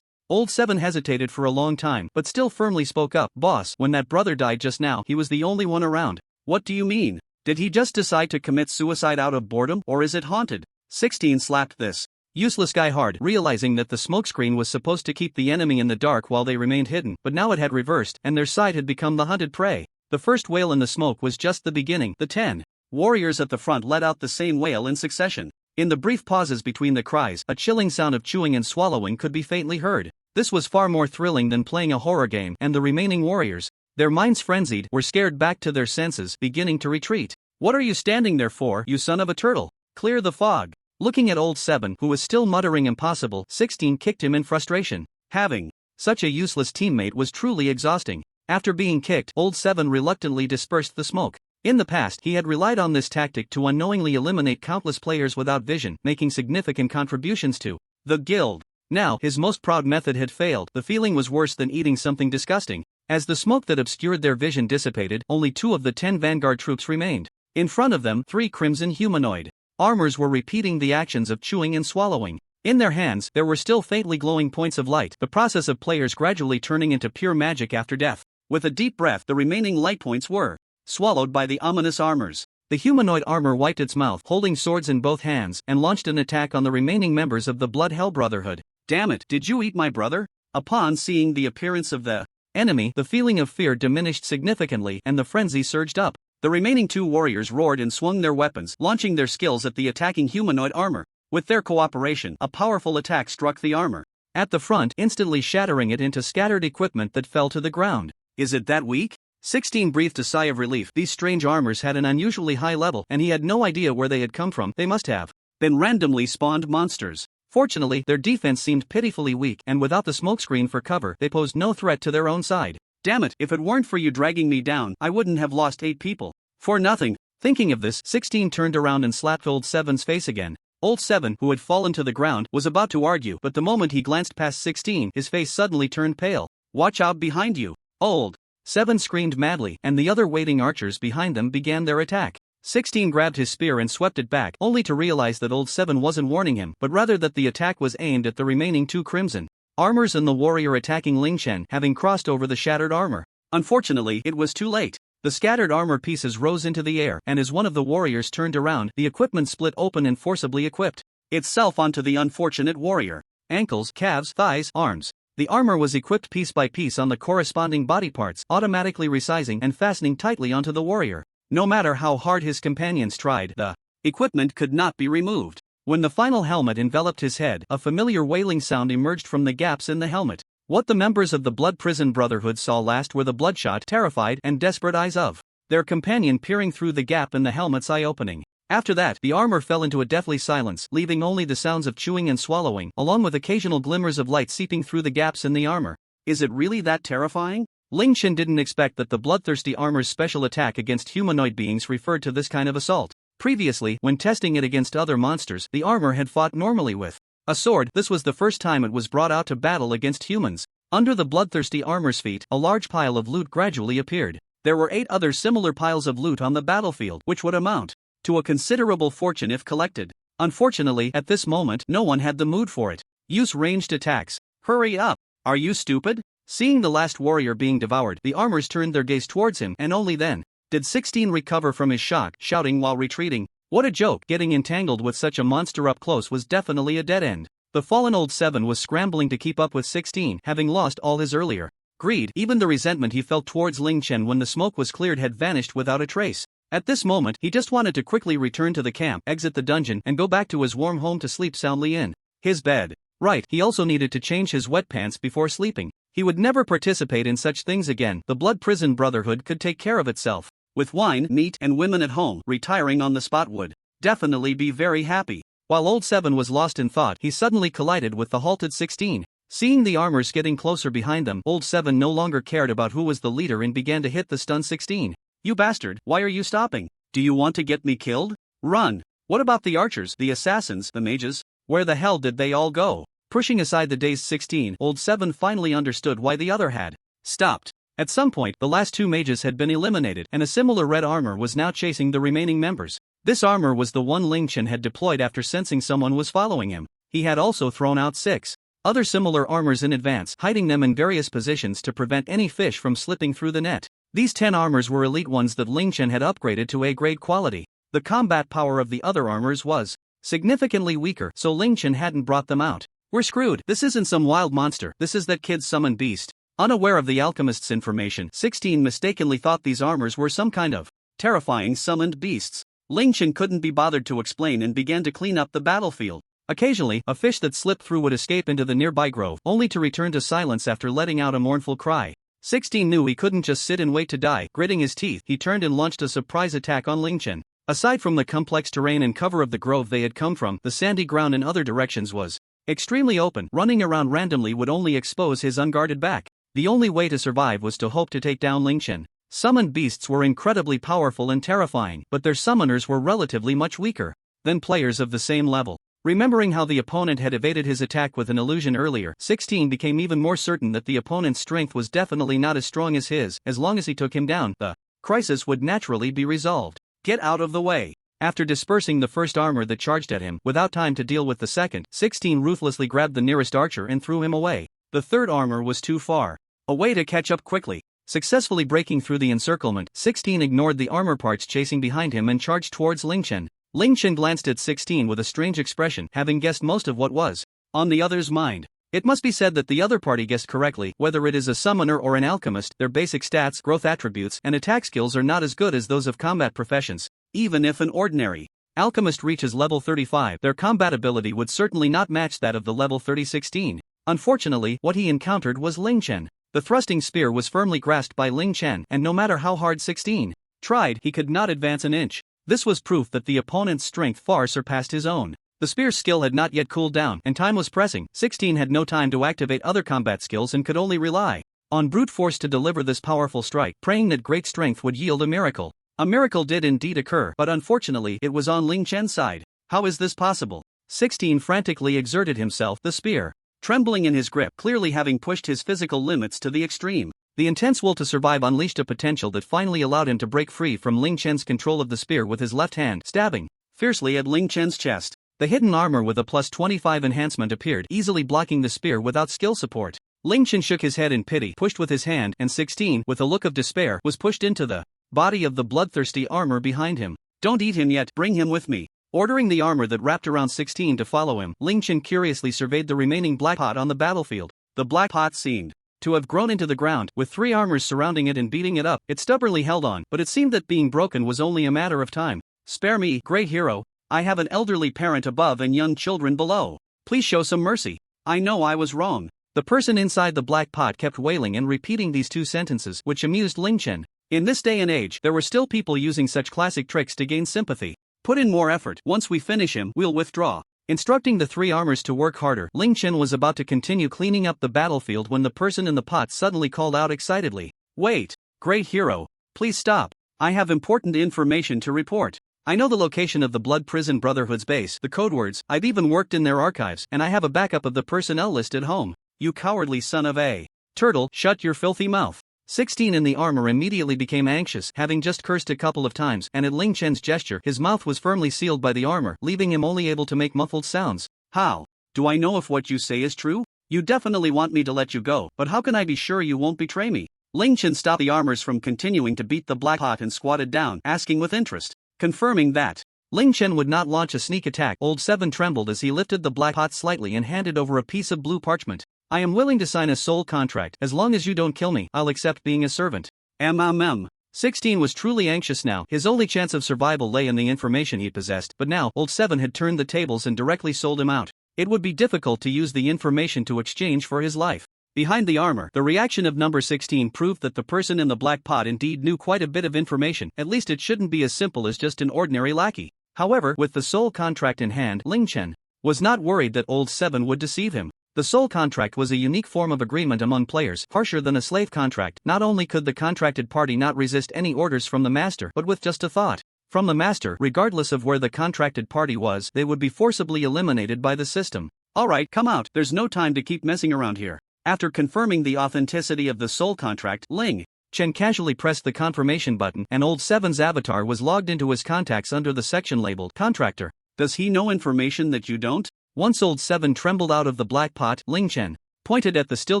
Old 7 hesitated for a long time, but still firmly spoke up. Boss, when that brother died just now, he was the only one around. What do you mean? Did he just decide to commit suicide out of boredom, or is it haunted? 16 slapped this. Useless guy hard, realizing that the smokescreen was supposed to keep the enemy in the dark while they remained hidden, but now it had reversed, and their side had become the hunted prey. The first wail in the smoke was just the beginning. The 10 warriors at the front let out the same wail in succession. In the brief pauses between the cries, a chilling sound of chewing and swallowing could be faintly heard. This was far more thrilling than playing a horror game, and the remaining warriors, their minds frenzied, were scared back to their senses, beginning to retreat. What are you standing there for, you son of a turtle? Clear the fog. Looking at old 7, who was still muttering impossible, 16 kicked him in frustration. Having such a useless teammate was truly exhausting. After being kicked, old 7 reluctantly dispersed the smoke. In the past, he had relied on this tactic to unknowingly eliminate countless players without vision, making significant contributions to the guild. Now, his most proud method had failed. The feeling was worse than eating something disgusting. As the smoke that obscured their vision dissipated, only 2 of the 10 vanguard troops remained. In front of them, 3 crimson humanoid armors were repeating the actions of chewing and swallowing. In their hands, there were still faintly glowing points of light, the process of players gradually turning into pure magic after death. With a deep breath, the remaining light points were swallowed by the ominous armors. The humanoid armor wiped its mouth, holding swords in both hands, and launched an attack on the remaining members of the Blood Hell Brotherhood. Damn it, did you eat my brother? Upon seeing the appearance of the enemy, the feeling of fear diminished significantly, and the frenzy surged up. The remaining 2 warriors roared and swung their weapons, launching their skills at the attacking humanoid armor. With their cooperation, a powerful attack struck the armor at the front, instantly shattering it into scattered equipment that fell to the ground. Is it that weak? 16 breathed a sigh of relief. These strange armors had an unusually high level, and he had no idea where they had come from. They must have been randomly spawned monsters. Fortunately, their defense seemed pitifully weak, and without the smokescreen for cover, they posed no threat to their own side. Damn it, if it weren't for you dragging me down, I wouldn't have lost 8 people. For nothing. Thinking of this, 16 turned around and slapped old 7's face again. Old 7, who had fallen to the ground, was about to argue, but the moment he glanced past 16, his face suddenly turned pale. Watch out behind you. Old 7 screamed madly, and the other waiting archers behind them began their attack. 16 grabbed his spear and swept it back, only to realize that old 7 wasn't warning him, but rather that the attack was aimed at the remaining 2 crimson armors and the warrior attacking Lingchen, having crossed over the shattered armor. Unfortunately, it was too late. The scattered armor pieces rose into the air, and as one of the warriors turned around, the equipment split open and forcibly equipped itself onto the unfortunate warrior. Ankles, calves, thighs, arms. The armor was equipped piece by piece on the corresponding body parts, automatically resizing and fastening tightly onto the warrior. No matter how hard his companions tried, the equipment could not be removed. When the final helmet enveloped his head, a familiar wailing sound emerged from the gaps in the helmet. What the members of the Blood Prison Brotherhood saw last were the bloodshot, terrified, and desperate eyes of their companion peering through the gap in the helmet's eye opening. After that, the armor fell into a deathly silence, leaving only the sounds of chewing and swallowing, along with occasional glimmers of light seeping through the gaps in the armor. Is it really that terrifying? Lingchen didn't expect that the bloodthirsty armor's special attack against humanoid beings referred to this kind of assault. Previously, when testing it against other monsters, the armor had fought normally with a sword. This was the first time it was brought out to battle against humans. Under the bloodthirsty armor's feet, a large pile of loot gradually appeared. There were 8 other similar piles of loot on the battlefield, which would amount to a considerable fortune if collected. Unfortunately, at this moment, no one had the mood for it. Use ranged attacks. Hurry up! Are you stupid? Seeing the last warrior being devoured, the armors turned their gaze towards him, and only then did 16 recover from his shock, shouting while retreating. What a joke! Getting entangled with such a monster up close was definitely a dead end. The fallen old 7 was scrambling to keep up with 16, having lost all his earlier greed. Even the resentment he felt towards Lingchen when the smoke was cleared had vanished without a trace. At this moment, he just wanted to quickly return to the camp, exit the dungeon, and go back to his warm home to sleep soundly in his bed. Right, he also needed to change his wet pants before sleeping. He would never participate in such things again. The Blood Prison Brotherhood could take care of itself. With wine, meat, and women at home, retiring on the spot would definitely be very happy. While old 7 was lost in thought, he suddenly collided with the halted 16. Seeing the armors getting closer behind them, old 7 no longer cared about who was the leader and began to hit the stunned 16. You bastard, why are you stopping? Do you want to get me killed? Run! What about the archers, the assassins, the mages? Where the hell did they all go? Pushing aside the dazed 16, old 7 finally understood why the other had stopped. At some point, the last 2 mages had been eliminated, and a similar red armor was now chasing the remaining members. This armor was the one Lingchen had deployed after sensing someone was following him. He had also thrown out 6 other similar armors in advance, hiding them in various positions to prevent any fish from slipping through the net. These 10 armors were elite ones that Lingchen had upgraded to A-grade quality. The combat power of the other armors was significantly weaker, so Ling Chen hadn't brought them out. We're screwed. This isn't some wild monster, this is that kid's summoned beast. Unaware of the alchemist's information, 16 mistakenly thought these armors were some kind of terrifying summoned beasts. Ling Chen couldn't be bothered to explain and began to clean up the battlefield. Occasionally, a fish that slipped through would escape into the nearby grove, only to return to silence after letting out a mournful cry. 16 knew he couldn't just sit and wait to die. Gritting his teeth, he turned and launched a surprise attack on Ling Chen. Aside from the complex terrain and cover of the grove they had come from, the sandy ground in other directions was extremely open. Running around randomly would only expose his unguarded back. The only way to survive was to hope to take down Ling Chen. Summoned beasts were incredibly powerful and terrifying, but their summoners were relatively much weaker than players of the same level. Remembering how the opponent had evaded his attack with an illusion earlier, 16 became even more certain that the opponent's strength was definitely not as strong as his. As long as he took him down, the crisis would naturally be resolved. Get out of the way. After dispersing the first armor that charged at him, without time to deal with the second, 16 ruthlessly grabbed the nearest archer and threw him away. The third armor was too far away to catch up quickly. Successfully breaking through the encirclement, 16 ignored the armor parts chasing behind him and charged towards Ling Chen. Ling Chen glanced at 16 with a strange expression, having guessed most of what was on the other's mind. It must be said that the other party guessed correctly. Whether it is a summoner or an alchemist, their basic stats, growth attributes, and attack skills are not as good as those of combat professions. Even if an ordinary alchemist reaches level 35, their combat ability would certainly not match that of the level 30 16. Unfortunately, what he encountered was Ling Chen. The thrusting spear was firmly grasped by Ling Chen, and no matter how hard 16 tried, he could not advance an inch. This was proof that the opponent's strength far surpassed his own. The spear's skill had not yet cooled down, and time was pressing. 16 had no time to activate other combat skills and could only rely on brute force to deliver this powerful strike, praying that great strength would yield a miracle. A miracle did indeed occur, but unfortunately it was on Ling Chen's side. How is this possible? 16 frantically exerted himself, the spear trembling in his grip, clearly having pushed his physical limits to the extreme. The intense will to survive unleashed a potential that finally allowed him to break free from Ling Chen's control of the spear with his left hand, stabbing fiercely at Ling Chen's chest. The hidden armor with a plus 25 enhancement appeared, easily blocking the spear without skill support. Ling Chen shook his head in pity, pushed with his hand, and 16, with a look of despair, was pushed into the body of the bloodthirsty armor behind him. Don't eat him yet, bring him with me. Ordering the armor that wrapped around 16 to follow him, Ling Chen curiously surveyed the remaining black pot on the battlefield. The black pot seemed to have grown into the ground, with 3 armors surrounding it and beating it up. It stubbornly held on, but it seemed that being broken was only a matter of time. Spare me, great hero. I have an elderly parent above and young children below. Please show some mercy. I know I was wrong. The person inside the black pot kept wailing and repeating these 2 sentences, which amused Ling Chen. In this day and age, there were still people using such classic tricks to gain sympathy. Put in more effort. Once we finish him, we'll withdraw. Instructing the 3 armors to work harder, Ling Chen was about to continue cleaning up the battlefield when the person in the pot suddenly called out excitedly, "Wait, great hero, please stop. I have important information to report. I know the location of the Blood Prison Brotherhood's base, the code words, I've even worked in their archives, and I have a backup of the personnel list at home. You cowardly son of a turtle, shut your filthy mouth." 16 in the armor immediately became anxious, having just cursed a couple of times, and at Ling Chen's gesture, his mouth was firmly sealed by the armor, leaving him only able to make muffled sounds. How do I know if what you say is true? You definitely want me to let you go, but how can I be sure you won't betray me? Ling Chen stopped the armors from continuing to beat the black pot and squatted down, asking with interest. Confirming that Ling Chen would not launch a sneak attack, Old 7 trembled as he lifted the black pot slightly and handed over a piece of blue parchment. I am willing to sign a soul contract. As long as you don't kill me, I'll accept being a servant. 16 was truly anxious now. His only chance of survival lay in the information he possessed, but now, Old 7 had turned the tables and directly sold him out. It would be difficult to use the information to exchange for his life. Behind the armor, the reaction of number 16 proved that the person in the black pot indeed knew quite a bit of information. At least it shouldn't be as simple as just an ordinary lackey. However, with the soul contract in hand, Ling Chen was not worried that Old 7 would deceive him. The soul contract was a unique form of agreement among players, harsher than a slave contract. Not only could the contracted party not resist any orders from the master, but with just a thought from the master, regardless of where the contracted party was, they would be forcibly eliminated by the system. Alright, come out, there's no time to keep messing around here. After confirming the authenticity of the soul contract, Ling Chen casually pressed the confirmation button, and Old 7's avatar was logged into his contacts under the section labeled Contractor. Does he know information that you don't? Once Old 7 trembled out of the black pot, Ling Chen pointed at the still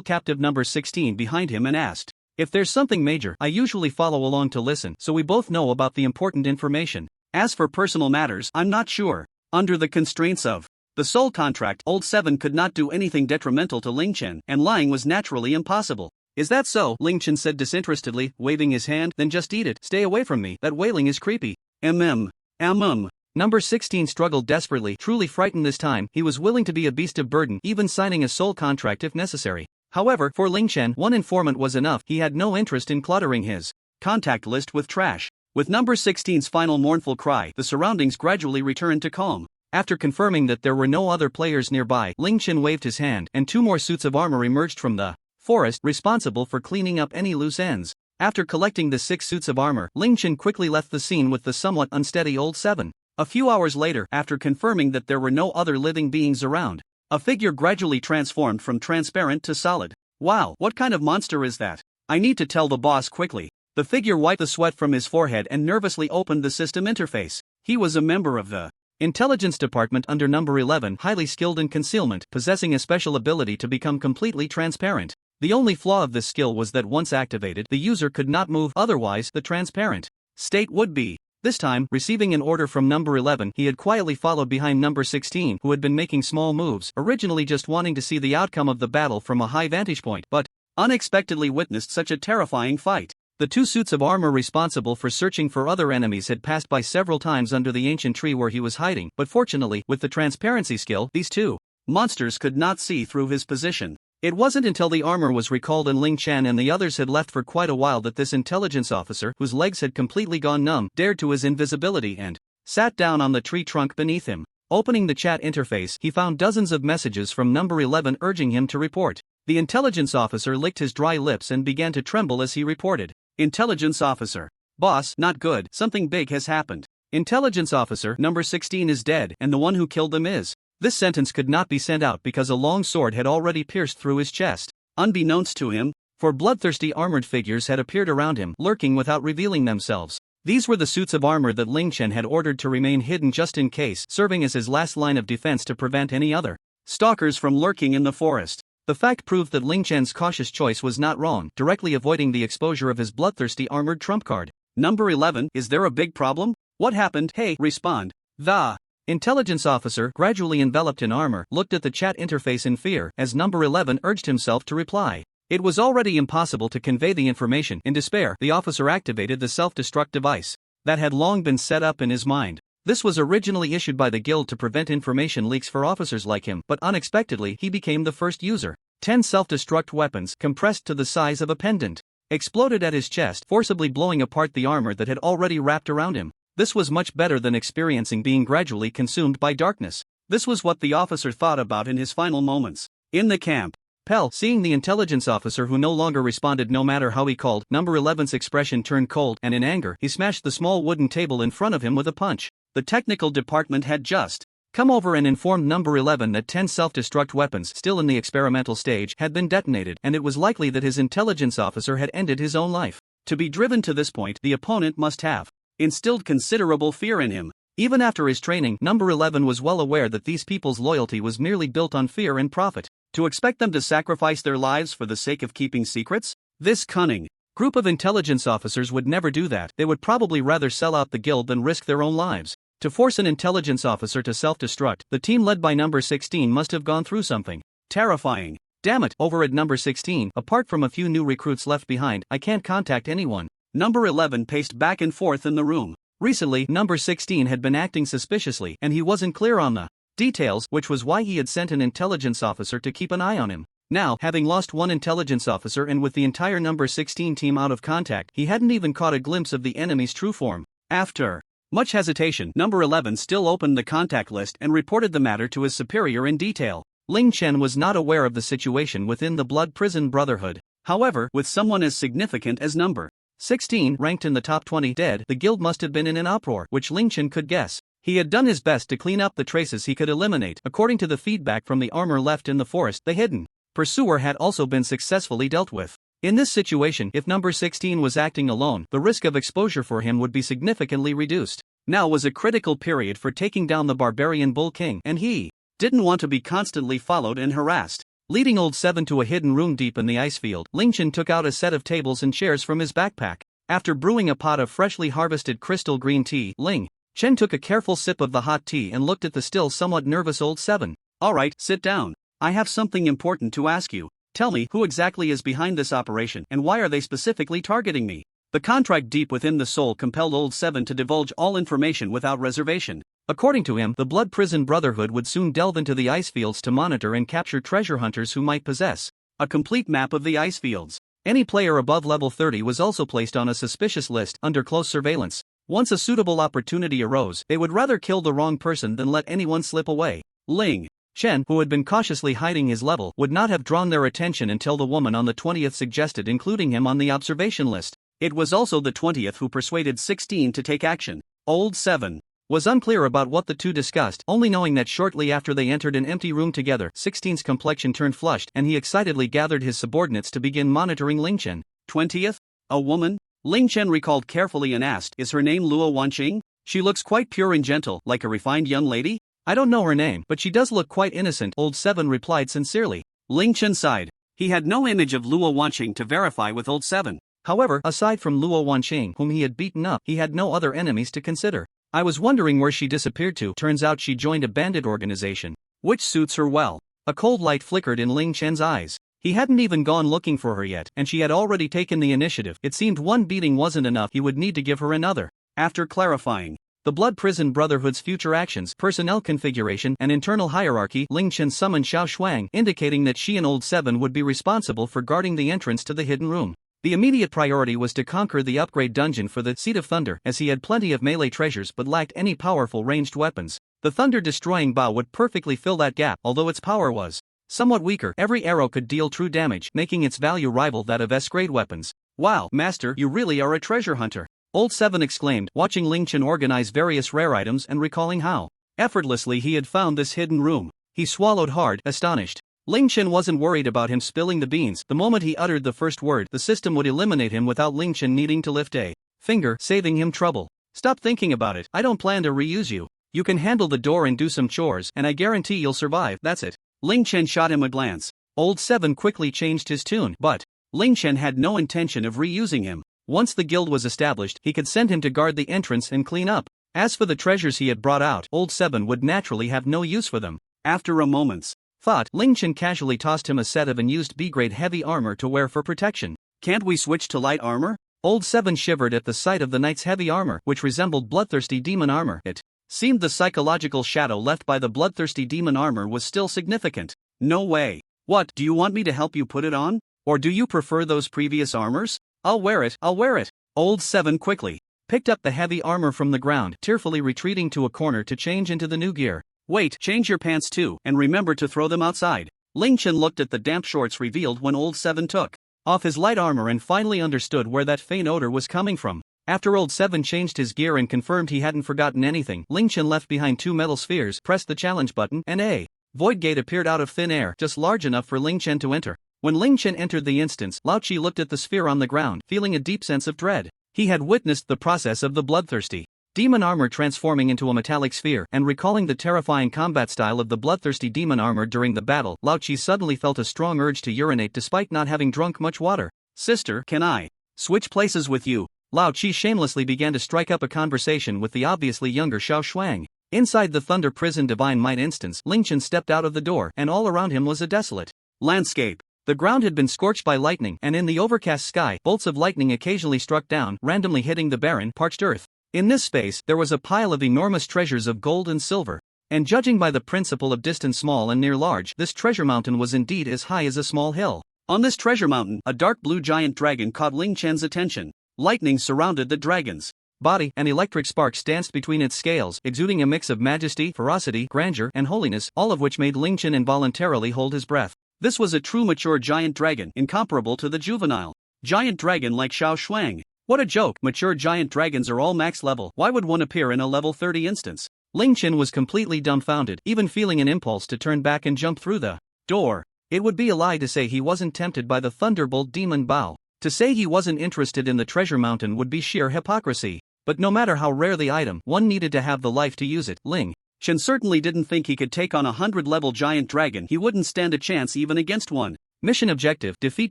captive number 16 behind him and asked, "If there's something major, I usually follow along to listen, so we both know about the important information. As for personal matters, I'm not sure." Under the constraints of the soul contract, Old 7 could not do anything detrimental to Ling Chen, and lying was naturally impossible. Is that so? Ling Chen said disinterestedly, waving his hand. Then just eat it. Stay away from me. That wailing is creepy. Number 16 struggled desperately, truly frightened this time. He was willing to be a beast of burden, even signing a soul contract if necessary. However, for Ling Chen, one informant was enough. He had no interest in cluttering his contact list with trash. With number 16's final mournful cry, the surroundings gradually returned to calm. After confirming that there were no other players nearby, Ling Chen waved his hand, and 2 more suits of armor emerged from the forest, responsible for cleaning up any loose ends. After collecting the 6 suits of armor, Ling Chen quickly left the scene with the somewhat unsteady Old 7. A few hours later, after confirming that there were no other living beings around, a figure gradually transformed from transparent to solid. Wow, what kind of monster is that? I need to tell the boss quickly. The figure wiped the sweat from his forehead and nervously opened the system interface. He was a member of the Intelligence Department under number 11, highly skilled in concealment, possessing a special ability to become completely transparent. The only flaw of this skill was that once activated, the user could not move, otherwise the transparent state would be. This time, receiving an order from number 11, he had quietly followed behind number 16, who had been making small moves, originally just wanting to see the outcome of the battle from a high vantage point, but unexpectedly witnessed such a terrifying fight. The 2 suits of armor responsible for searching for other enemies had passed by several times under the ancient tree where he was hiding, but fortunately, with the transparency skill, these 2 monsters could not see through his position. It wasn't until the armor was recalled and Ling Chen and the others had left for quite a while that this intelligence officer, whose legs had completely gone numb, dared to his invisibility and sat down on the tree trunk beneath him. Opening the chat interface, he found dozens of messages from number 11 urging him to report. The intelligence officer licked his dry lips and began to tremble as he reported. Intelligence officer. Boss, not good, something big has happened. Intelligence officer, number 16 is dead, and the one who killed them is. This sentence could not be sent out because a long sword had already pierced through his chest. Unbeknownst to him, 4 bloodthirsty armored figures had appeared around him, lurking without revealing themselves. These were the suits of armor that Ling Chen had ordered to remain hidden just in case, serving as his last line of defense to prevent any other stalkers from lurking in the forest. The fact proved that Ling Chen's cautious choice was not wrong, directly avoiding the exposure of his bloodthirsty armored trump card. Number 11, is there a big problem? What happened? Hey, respond. The intelligence officer, gradually enveloped in armor, looked at the chat interface in fear as number 11 urged himself to reply. It was already impossible to convey the information. In despair, the officer activated the self-destruct device that had long been set up in his mind. This was originally issued by the guild to prevent information leaks for officers like him, but unexpectedly he became the first user. 10 self-destruct weapons, compressed to the size of a pendant, exploded at his chest, forcibly blowing apart the armor that had already wrapped around him. This was much better than experiencing being gradually consumed by darkness. This was what the officer thought about in his final moments. In the camp, Pell, seeing the intelligence officer who no longer responded no matter how he called, number 11's expression turned cold, and in anger, he smashed the small wooden table in front of him with a punch. The technical department had just come over and informed number 11 that 10 self-destruct weapons, still in the experimental stage, had been detonated, and it was likely that his intelligence officer had ended his own life. To be driven to this point, the opponent must have instilled considerable fear in him. Even after his training, number 11 was well aware that these people's loyalty was merely built on fear and profit. To expect them to sacrifice their lives for the sake of keeping secrets? This cunning group of intelligence officers would never do that. They would probably rather sell out the guild than risk their own lives. To force an intelligence officer to self-destruct, the team led by number 16 must have gone through something terrifying. Damn it, over at number 16, apart from a few new recruits left behind, I can't contact anyone. Number 11 paced back and forth in the room. Recently, number 16 had been acting suspiciously, and he wasn't clear on the details, which was why he had sent an intelligence officer to keep an eye on him. Now, having lost one intelligence officer and with the entire number 16 team out of contact, he hadn't even caught a glimpse of the enemy's true form. After much hesitation, number 11 still opened the contact list and reported the matter to his superior in detail. Ling Chen was not aware of the situation within the Blood Prison Brotherhood. However, with someone as significant as number 16 ranked in the top 20 dead, the guild must have been in an uproar, which Ling Chen could guess. He had done his best to clean up the traces he could eliminate. According to the feedback from the armor left in the forest, the hidden pursuer had also been successfully dealt with. In this situation, if number 16 was acting alone, the risk of exposure for him would be significantly reduced. Now was a critical period for taking down the barbarian Bull King, and he didn't want to be constantly followed and harassed. Leading Old 7 to a hidden room deep in the ice field, Ling Chen took out a set of tables and chairs from his backpack. After brewing a pot of freshly harvested crystal green tea, Ling Chen took a careful sip of the hot tea and looked at the still somewhat nervous old seven. Alright, sit down. I have something important to ask you. Tell me, who exactly is behind this operation and why are they specifically targeting me? The contract deep within the soul compelled old seven to divulge all information without reservation. According to him, the Blood Prison Brotherhood would soon delve into the ice fields to monitor and capture treasure hunters who might possess a complete map of the ice fields. Any player above level 30 was also placed on a suspicious list under close surveillance. Once a suitable opportunity arose, they would rather kill the wrong person than let anyone slip away. Ling Chen, who had been cautiously hiding his level, would not have drawn their attention until the woman on the 20th suggested including him on the observation list. It was also the 20th who persuaded 16 to take action. Old 7 was unclear about what the two discussed, only knowing that shortly after they entered an empty room together, 16's complexion turned flushed and he excitedly gathered his subordinates to begin monitoring Ling Chen. 20th? A woman? Ling Chen recalled carefully and asked, is her name Luo Wanqing? She looks quite pure and gentle, like a refined young lady? I don't know her name, but she does look quite innocent, Old 7 replied sincerely. Ling Chen sighed. He had no image of Luo Wanqing to verify with Old 7. However, aside from Luo Wanqing, whom he had beaten up, he had no other enemies to consider. I was wondering where she disappeared to. Turns out she joined a bandit organization, which suits her well. A cold light flickered in Ling Chen's eyes. He hadn't even gone looking for her yet, and she had already taken the initiative. It seemed one beating wasn't enough, he would need to give her another. After clarifying the Blood Prison Brotherhood's future actions, personnel configuration, and internal hierarchy, Ling Chen summoned Xiao Shuang, indicating that she and Old 7 would be responsible for guarding the entrance to the hidden room. The immediate priority was to conquer the upgrade dungeon for the Seat of Thunder, as he had plenty of melee treasures but lacked any powerful ranged weapons. The thunder-destroying bow would perfectly fill that gap, although its power was somewhat weaker. Every arrow could deal true damage, making its value rival that of S-grade weapons. Wow, Master, you really are a treasure hunter, Old 7 exclaimed, watching Ling Chen organize various rare items and recalling how effortlessly he had found this hidden room. He swallowed hard, astonished. Ling Chen wasn't worried about him spilling the beans. The moment he uttered the first word, the system would eliminate him without Ling Chen needing to lift a finger, saving him trouble. Stop thinking about it, I don't plan to reuse you. You can handle the door and do some chores, and I guarantee you'll survive, that's it. Ling Chen shot him a glance. Old 7 quickly changed his tune, but Ling Chen had no intention of reusing him. Once the guild was established, he could send him to guard the entrance and clean up. As for the treasures he had brought out, Old 7 would naturally have no use for them. After a moment's thought, Ling Chen casually tossed him a set of unused B-grade heavy armor to wear for protection. Can't we switch to light armor? Old 7 shivered at the sight of the knight's heavy armor, which resembled bloodthirsty demon armor. It seemed the psychological shadow left by the bloodthirsty demon armor was still significant. No way. What, do you want me to help you put it on? Or do you prefer those previous armors? I'll wear it. Old 7 quickly picked up the heavy armor from the ground, tearfully retreating to a corner to change into the new gear. Wait, change your pants too, and remember to throw them outside. Ling Chen looked at the damp shorts revealed when Old 7 took off his light armor and finally understood where that faint odor was coming from. After Old 7 changed his gear and confirmed he hadn't forgotten anything, Ling Chen left behind 2 metal spheres, pressed the challenge button, and a void gate appeared out of thin air, just large enough for Ling Chen to enter. When Ling Chen entered the instance, Lao Chi looked at the sphere on the ground, feeling a deep sense of dread. He had witnessed the process of the bloodthirsty demon armor transforming into a metallic sphere, and recalling the terrifying combat style of the bloodthirsty demon armor during the battle, Lao Chi suddenly felt a strong urge to urinate despite not having drunk much water. Sister, can I switch places with you? Lao Chi shamelessly began to strike up a conversation with the obviously younger Xiao Shuang. Inside the Thunder Prison Divine Might instance, Ling Chen stepped out of the door, and all around him was a desolate landscape. The ground had been scorched by lightning, and in the overcast sky, bolts of lightning occasionally struck down, randomly hitting the barren, parched earth. In this space, there was a pile of enormous treasures of gold and silver. And judging by the principle of distance small and near large, this treasure mountain was indeed as high as a small hill. On this treasure mountain, a dark blue giant dragon caught Ling Chen's attention. Lightning surrounded the dragon's body, and electric sparks danced between its scales, exuding a mix of majesty, ferocity, grandeur, and holiness, all of which made Ling Chen involuntarily hold his breath. This was a true mature giant dragon, incomparable to the juvenile giant dragon like Xiao Shuang. What a joke, mature giant dragons are all max level, why would one appear in a level 30 instance? Ling Chen was completely dumbfounded, even feeling an impulse to turn back and jump through the door. It would be a lie to say he wasn't tempted by the Thunderbolt Demon Bow. To say he wasn't interested in the treasure mountain would be sheer hypocrisy. But no matter how rare the item, one needed to have the life to use it. Ling Chen certainly didn't think he could take on a 100-level giant dragon. He wouldn't stand a chance even against one. Mission objective: defeat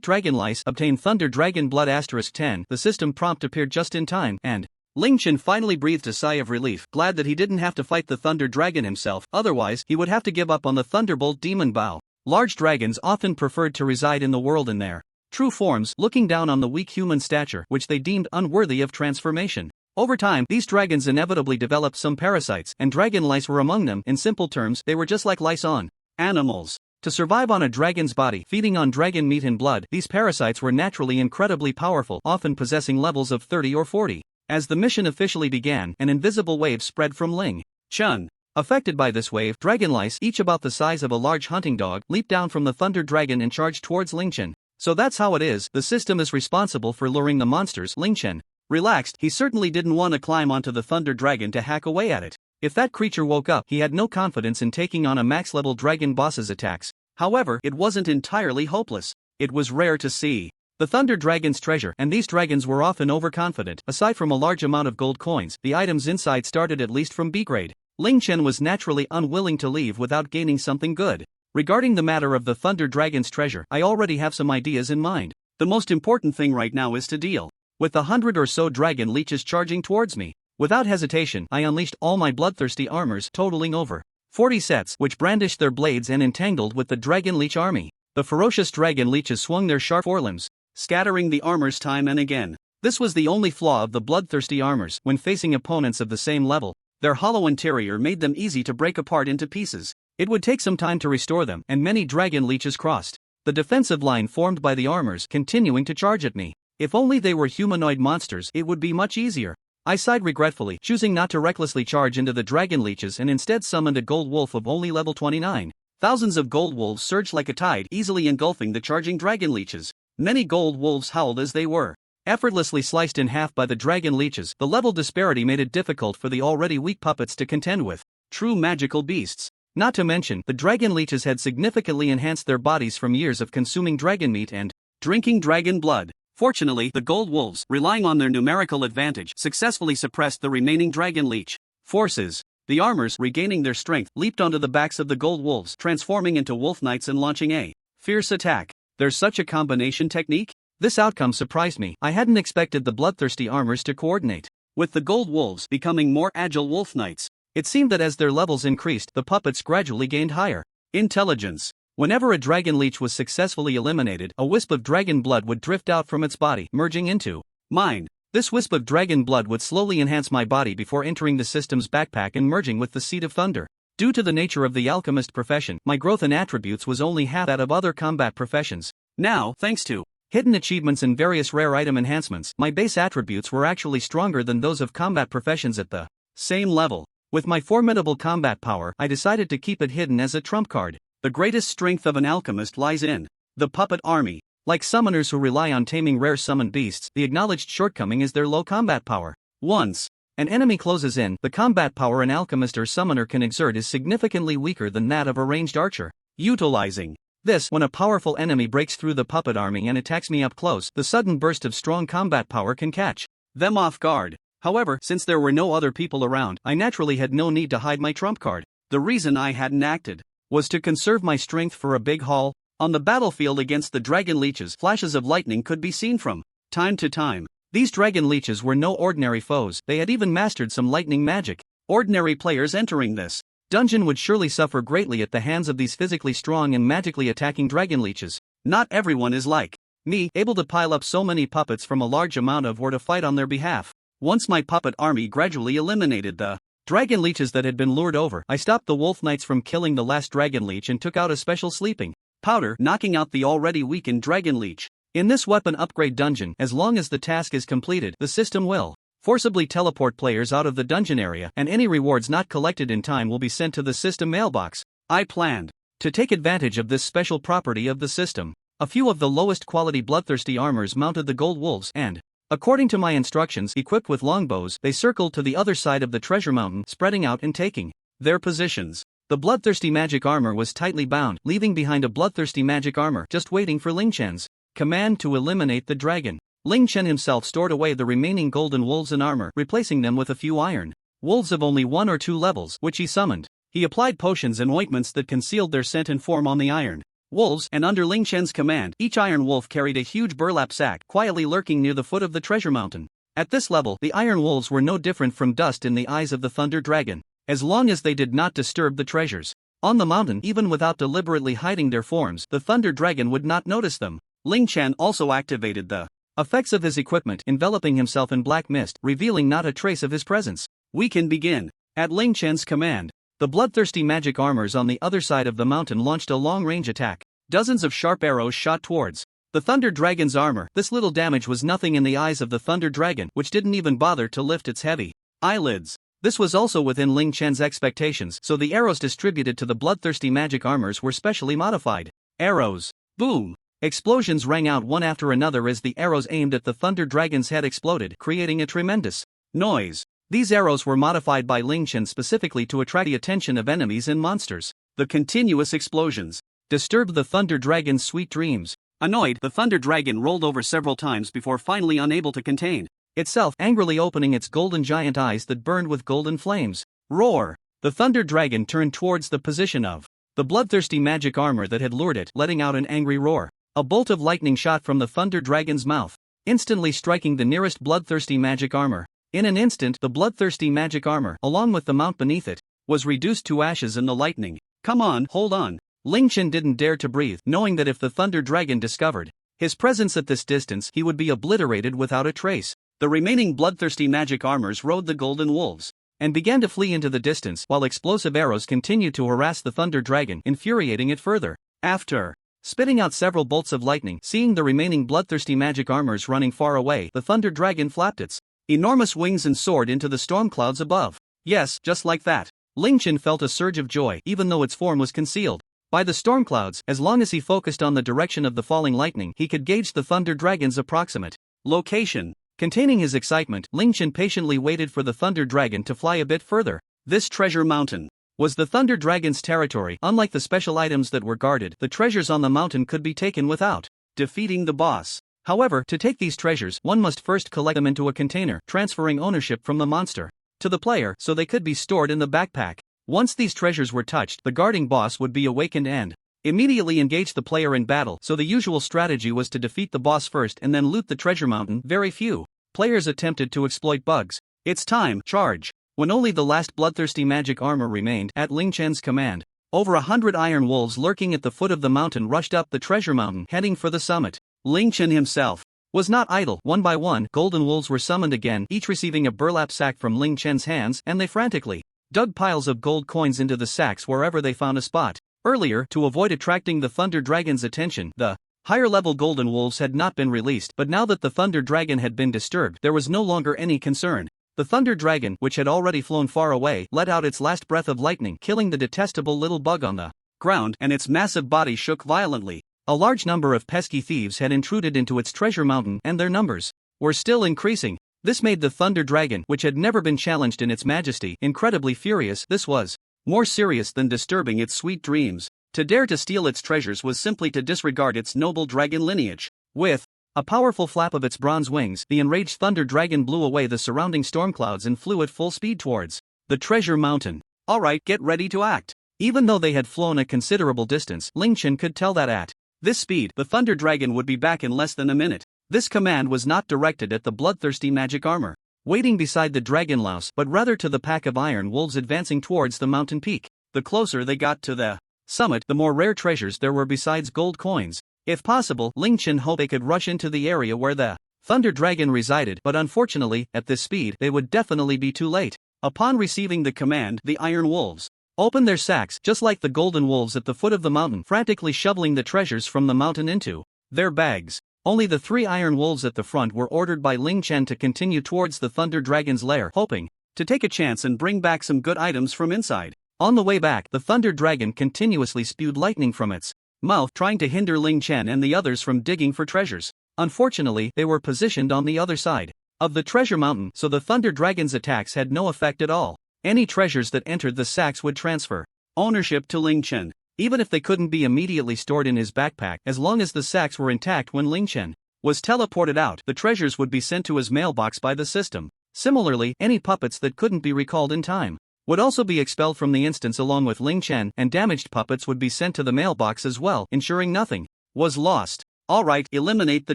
Dragon Lice, obtain Thunder Dragon Blood *10. The system prompt appeared just in time, and Ling Chen finally breathed a sigh of relief, glad that he didn't have to fight the Thunder Dragon himself, otherwise he would have to give up on the Thunderbolt Demon Bow. Large dragons often preferred to reside in the world in their true forms, looking down on the weak human stature which they deemed unworthy of transformation. Over time, these dragons inevitably developed some parasites, and dragon lice were among them. In simple terms, they were just like lice on animals. To survive on a dragon's body, feeding on dragon meat and blood, these parasites were naturally incredibly powerful, often possessing levels of 30 or 40. As the mission officially began, an invisible wave spread from Ling Chen. Affected by this wave, dragon lice, each about the size of a large hunting dog, leaped down from the Thunder Dragon and charged towards Ling Chen. So that's how it is, the system is responsible for luring the monsters. Ling Chen relaxed. He certainly didn't want to climb onto the Thunder Dragon to hack away at it. If that creature woke up, he had no confidence in taking on a max-level dragon boss's attacks. However, it wasn't entirely hopeless. It was rare to see the Thunder Dragon's treasure, and these dragons were often overconfident. Aside from a large amount of gold coins, the items inside started at least from B grade. Ling Chen was naturally unwilling to leave without gaining something good. Regarding the matter of the Thunder Dragon's treasure, I already have some ideas in mind. The most important thing right now is to deal with the 100 or so dragon leeches charging towards me. Without hesitation, I unleashed all my bloodthirsty armors, totaling over 40 sets, which brandished their blades and entangled with the dragon leech army. The ferocious dragon leeches swung their sharp forelimbs, scattering the armors time and again. This was the only flaw of the bloodthirsty armors. When facing opponents of the same level, their hollow interior made them easy to break apart into pieces. It would take some time to restore them, and many dragon leeches crossed the defensive line formed by the armors, continuing to charge at me. If only they were humanoid monsters, it would be much easier. I sighed regretfully, choosing not to recklessly charge into the dragon leeches and instead summoned a gold wolf of only level 29. Thousands of gold wolves surged like a tide, easily engulfing the charging dragon leeches. Many gold wolves howled as they were effortlessly sliced in half by the dragon leeches. The level disparity made it difficult for the already weak puppets to contend with true magical beasts. Not to mention, the dragon leeches had significantly enhanced their bodies from years of consuming dragon meat and drinking dragon blood. Fortunately, the gold wolves, relying on their numerical advantage, successfully suppressed the remaining dragon leech forces. The armors, regaining their strength, leaped onto the backs of the gold wolves, transforming into wolf knights and launching a fierce attack. There's such a combination technique? This outcome surprised me. I hadn't expected the bloodthirsty armors to coordinate with the gold wolves becoming more agile wolf knights. It seemed that as their levels increased, the puppets gradually gained higher intelligence. Whenever a dragon leech was successfully eliminated, a wisp of dragon blood would drift out from its body, merging into mine. This wisp of dragon blood would slowly enhance my body before entering the system's backpack and merging with the Seed of Thunder. Due to the nature of the alchemist profession, my growth in attributes was only half that of other combat professions. Now, thanks to hidden achievements and various rare item enhancements, my base attributes were actually stronger than those of combat professions at the same level. With my formidable combat power, I decided to keep it hidden as a trump card. The greatest strength of an alchemist lies in the puppet army. Like summoners who rely on taming rare summoned beasts, the acknowledged shortcoming is their low combat power. Once an enemy closes in, the combat power an alchemist or summoner can exert is significantly weaker than that of a ranged archer. Utilizing this, when a powerful enemy breaks through the puppet army and attacks me up close, the sudden burst of strong combat power can catch them off guard. However, since there were no other people around, I naturally had no need to hide my trump card. The reason I hadn't acted was to conserve my strength for a big haul. On the battlefield against the dragon leeches, flashes of lightning could be seen from time to time. These dragon leeches were no ordinary foes, they had even mastered some lightning magic. Ordinary players entering this dungeon would surely suffer greatly at the hands of these physically strong and magically attacking dragon leeches. Not everyone is like me, able to pile up so many puppets from a large amount of or to fight on their behalf. Once my puppet army gradually eliminated the dragon leeches that had been lured over, I stopped the wolf knights from killing the last dragon leech and took out a special sleeping powder, knocking out the already weakened dragon leech. In this weapon upgrade dungeon, as long as the task is completed, the system will forcibly teleport players out of the dungeon area, and any rewards not collected in time will be sent to the system mailbox. I planned to take advantage of this special property of the system. A few of the lowest quality bloodthirsty armors mounted the gold wolves and, according to my instructions, equipped with longbows, they circled to the other side of the treasure mountain, spreading out and taking their positions. The bloodthirsty magic armor was tightly bound, leaving behind a bloodthirsty magic armor, just waiting for Ling Chen's command to eliminate the dragon. Ling Chen himself stored away the remaining golden wolves in armor, replacing them with a few iron wolves of only 1 or 2 levels, which he summoned. He applied potions and ointments that concealed their scent and form on the iron wolves, and under Ling Chen's command, each iron wolf carried a huge burlap sack, quietly lurking near the foot of the treasure mountain. At this level, the Iron Wolves were no different from dust in the eyes of the Thunder Dragon, as long as they did not disturb the treasures. On the mountain, even without deliberately hiding their forms, the Thunder Dragon would not notice them. Ling Chen also activated the effects of his equipment, enveloping himself in black mist, revealing not a trace of his presence. We can begin. At Ling Chen's command, the bloodthirsty magic armors on the other side of the mountain launched a long-range attack. Dozens of sharp arrows shot towards the Thunder Dragon's armor. This little damage was nothing in the eyes of the Thunder Dragon, which didn't even bother to lift its heavy eyelids. This was also within Ling Chen's expectations, so the arrows distributed to the bloodthirsty magic armors were specially modified. Arrows. Boom! Explosions rang out one after another as the arrows aimed at the Thunder Dragon's head exploded, creating a tremendous noise. These arrows were modified by Ling Chen specifically to attract the attention of enemies and monsters. The continuous explosions disturbed the Thunder Dragon's sweet dreams. Annoyed, the Thunder Dragon rolled over several times before finally unable to contain itself, angrily opening its golden giant eyes that burned with golden flames. Roar! The Thunder Dragon turned towards the position of the bloodthirsty magic armor that had lured it, letting out an angry roar. A bolt of lightning shot from the Thunder Dragon's mouth, instantly striking the nearest bloodthirsty magic armor. In an instant, the bloodthirsty magic armor, along with the mount beneath it, was reduced to ashes in the lightning. Come on, hold on. Ling Chen didn't dare to breathe, knowing that if the Thunder Dragon discovered his presence at this distance, he would be obliterated without a trace. The remaining bloodthirsty magic armors rode the golden wolves and began to flee into the distance, while explosive arrows continued to harass the Thunder Dragon, infuriating it further. After spitting out several bolts of lightning, seeing the remaining bloodthirsty magic armors running far away, the Thunder Dragon flapped its enormous wings and soared into the storm clouds above. Yes, just like that. Ling Chen felt a surge of joy, even though its form was concealed by the storm clouds. As long as he focused on the direction of the falling lightning, he could gauge the Thunder Dragon's approximate location. Containing his excitement, Ling Chen patiently waited for the Thunder Dragon to fly a bit further. This treasure mountain was the Thunder Dragon's territory. Unlike the special items that were guarded, the treasures on the mountain could be taken without defeating the boss. However, to take these treasures, one must first collect them into a container, transferring ownership from the monster to the player so they could be stored in the backpack. Once these treasures were touched, the guarding boss would be awakened and immediately engage the player in battle, so the usual strategy was to defeat the boss first and then loot the treasure mountain. Very few players attempted to exploit bugs. It's time, charge! When only the last bloodthirsty magic armor remained, at Ling Chen's command, over 100 iron wolves lurking at the foot of the mountain rushed up the treasure mountain, heading for the summit. Ling Chen himself was not idle. One by one, golden wolves were summoned again, each receiving a burlap sack from Ling Chen's hands, and they frantically dug piles of gold coins into the sacks wherever they found a spot. Earlier, to avoid attracting the Thunder Dragon's attention, the higher-level golden wolves had not been released, but now that the Thunder Dragon had been disturbed, there was no longer any concern. The Thunder Dragon, which had already flown far away, let out its last breath of lightning, killing the detestable little bug on the ground, and its massive body shook violently. A large number of pesky thieves had intruded into its treasure mountain, and their numbers were still increasing. This made the Thunder Dragon, which had never been challenged in its majesty, incredibly furious. This was more serious than disturbing its sweet dreams. To dare to steal its treasures was simply to disregard its noble dragon lineage. With a powerful flap of its bronze wings, the enraged Thunder Dragon blew away the surrounding storm clouds and flew at full speed towards the treasure mountain. Alright, get ready to act. Even though they had flown a considerable distance, Ling Chen could tell that at this speed, the Thunder Dragon would be back in less than a minute. This command was not directed at the bloodthirsty magic armor waiting beside the dragon louse, but rather to the pack of iron wolves advancing towards the mountain peak. The closer they got to the summit, the more rare treasures there were besides gold coins. If possible, Ling Chen hoped they could rush into the area where the Thunder Dragon resided, but unfortunately, at this speed, they would definitely be too late. Upon receiving the command, the iron wolves opened their sacks, just like the golden wolves at the foot of the mountain, frantically shoveling the treasures from the mountain into their bags. Only the 3 iron wolves at the front were ordered by Ling Chen to continue towards the Thunder Dragon's lair, hoping to take a chance and bring back some good items from inside. On the way back, the Thunder Dragon continuously spewed lightning from its mouth, trying to hinder Ling Chen and the others from digging for treasures. Unfortunately, they were positioned on the other side of the treasure mountain, so the Thunder Dragon's attacks had no effect at all. Any treasures that entered the sacks would transfer ownership to Ling Chen, even if they couldn't be immediately stored in his backpack. As long as the sacks were intact when Ling Chen was teleported out, the treasures would be sent to his mailbox by the system. Similarly, any puppets that couldn't be recalled in time would also be expelled from the instance along with Ling Chen, and damaged puppets would be sent to the mailbox as well, ensuring nothing was lost. Alright, eliminate the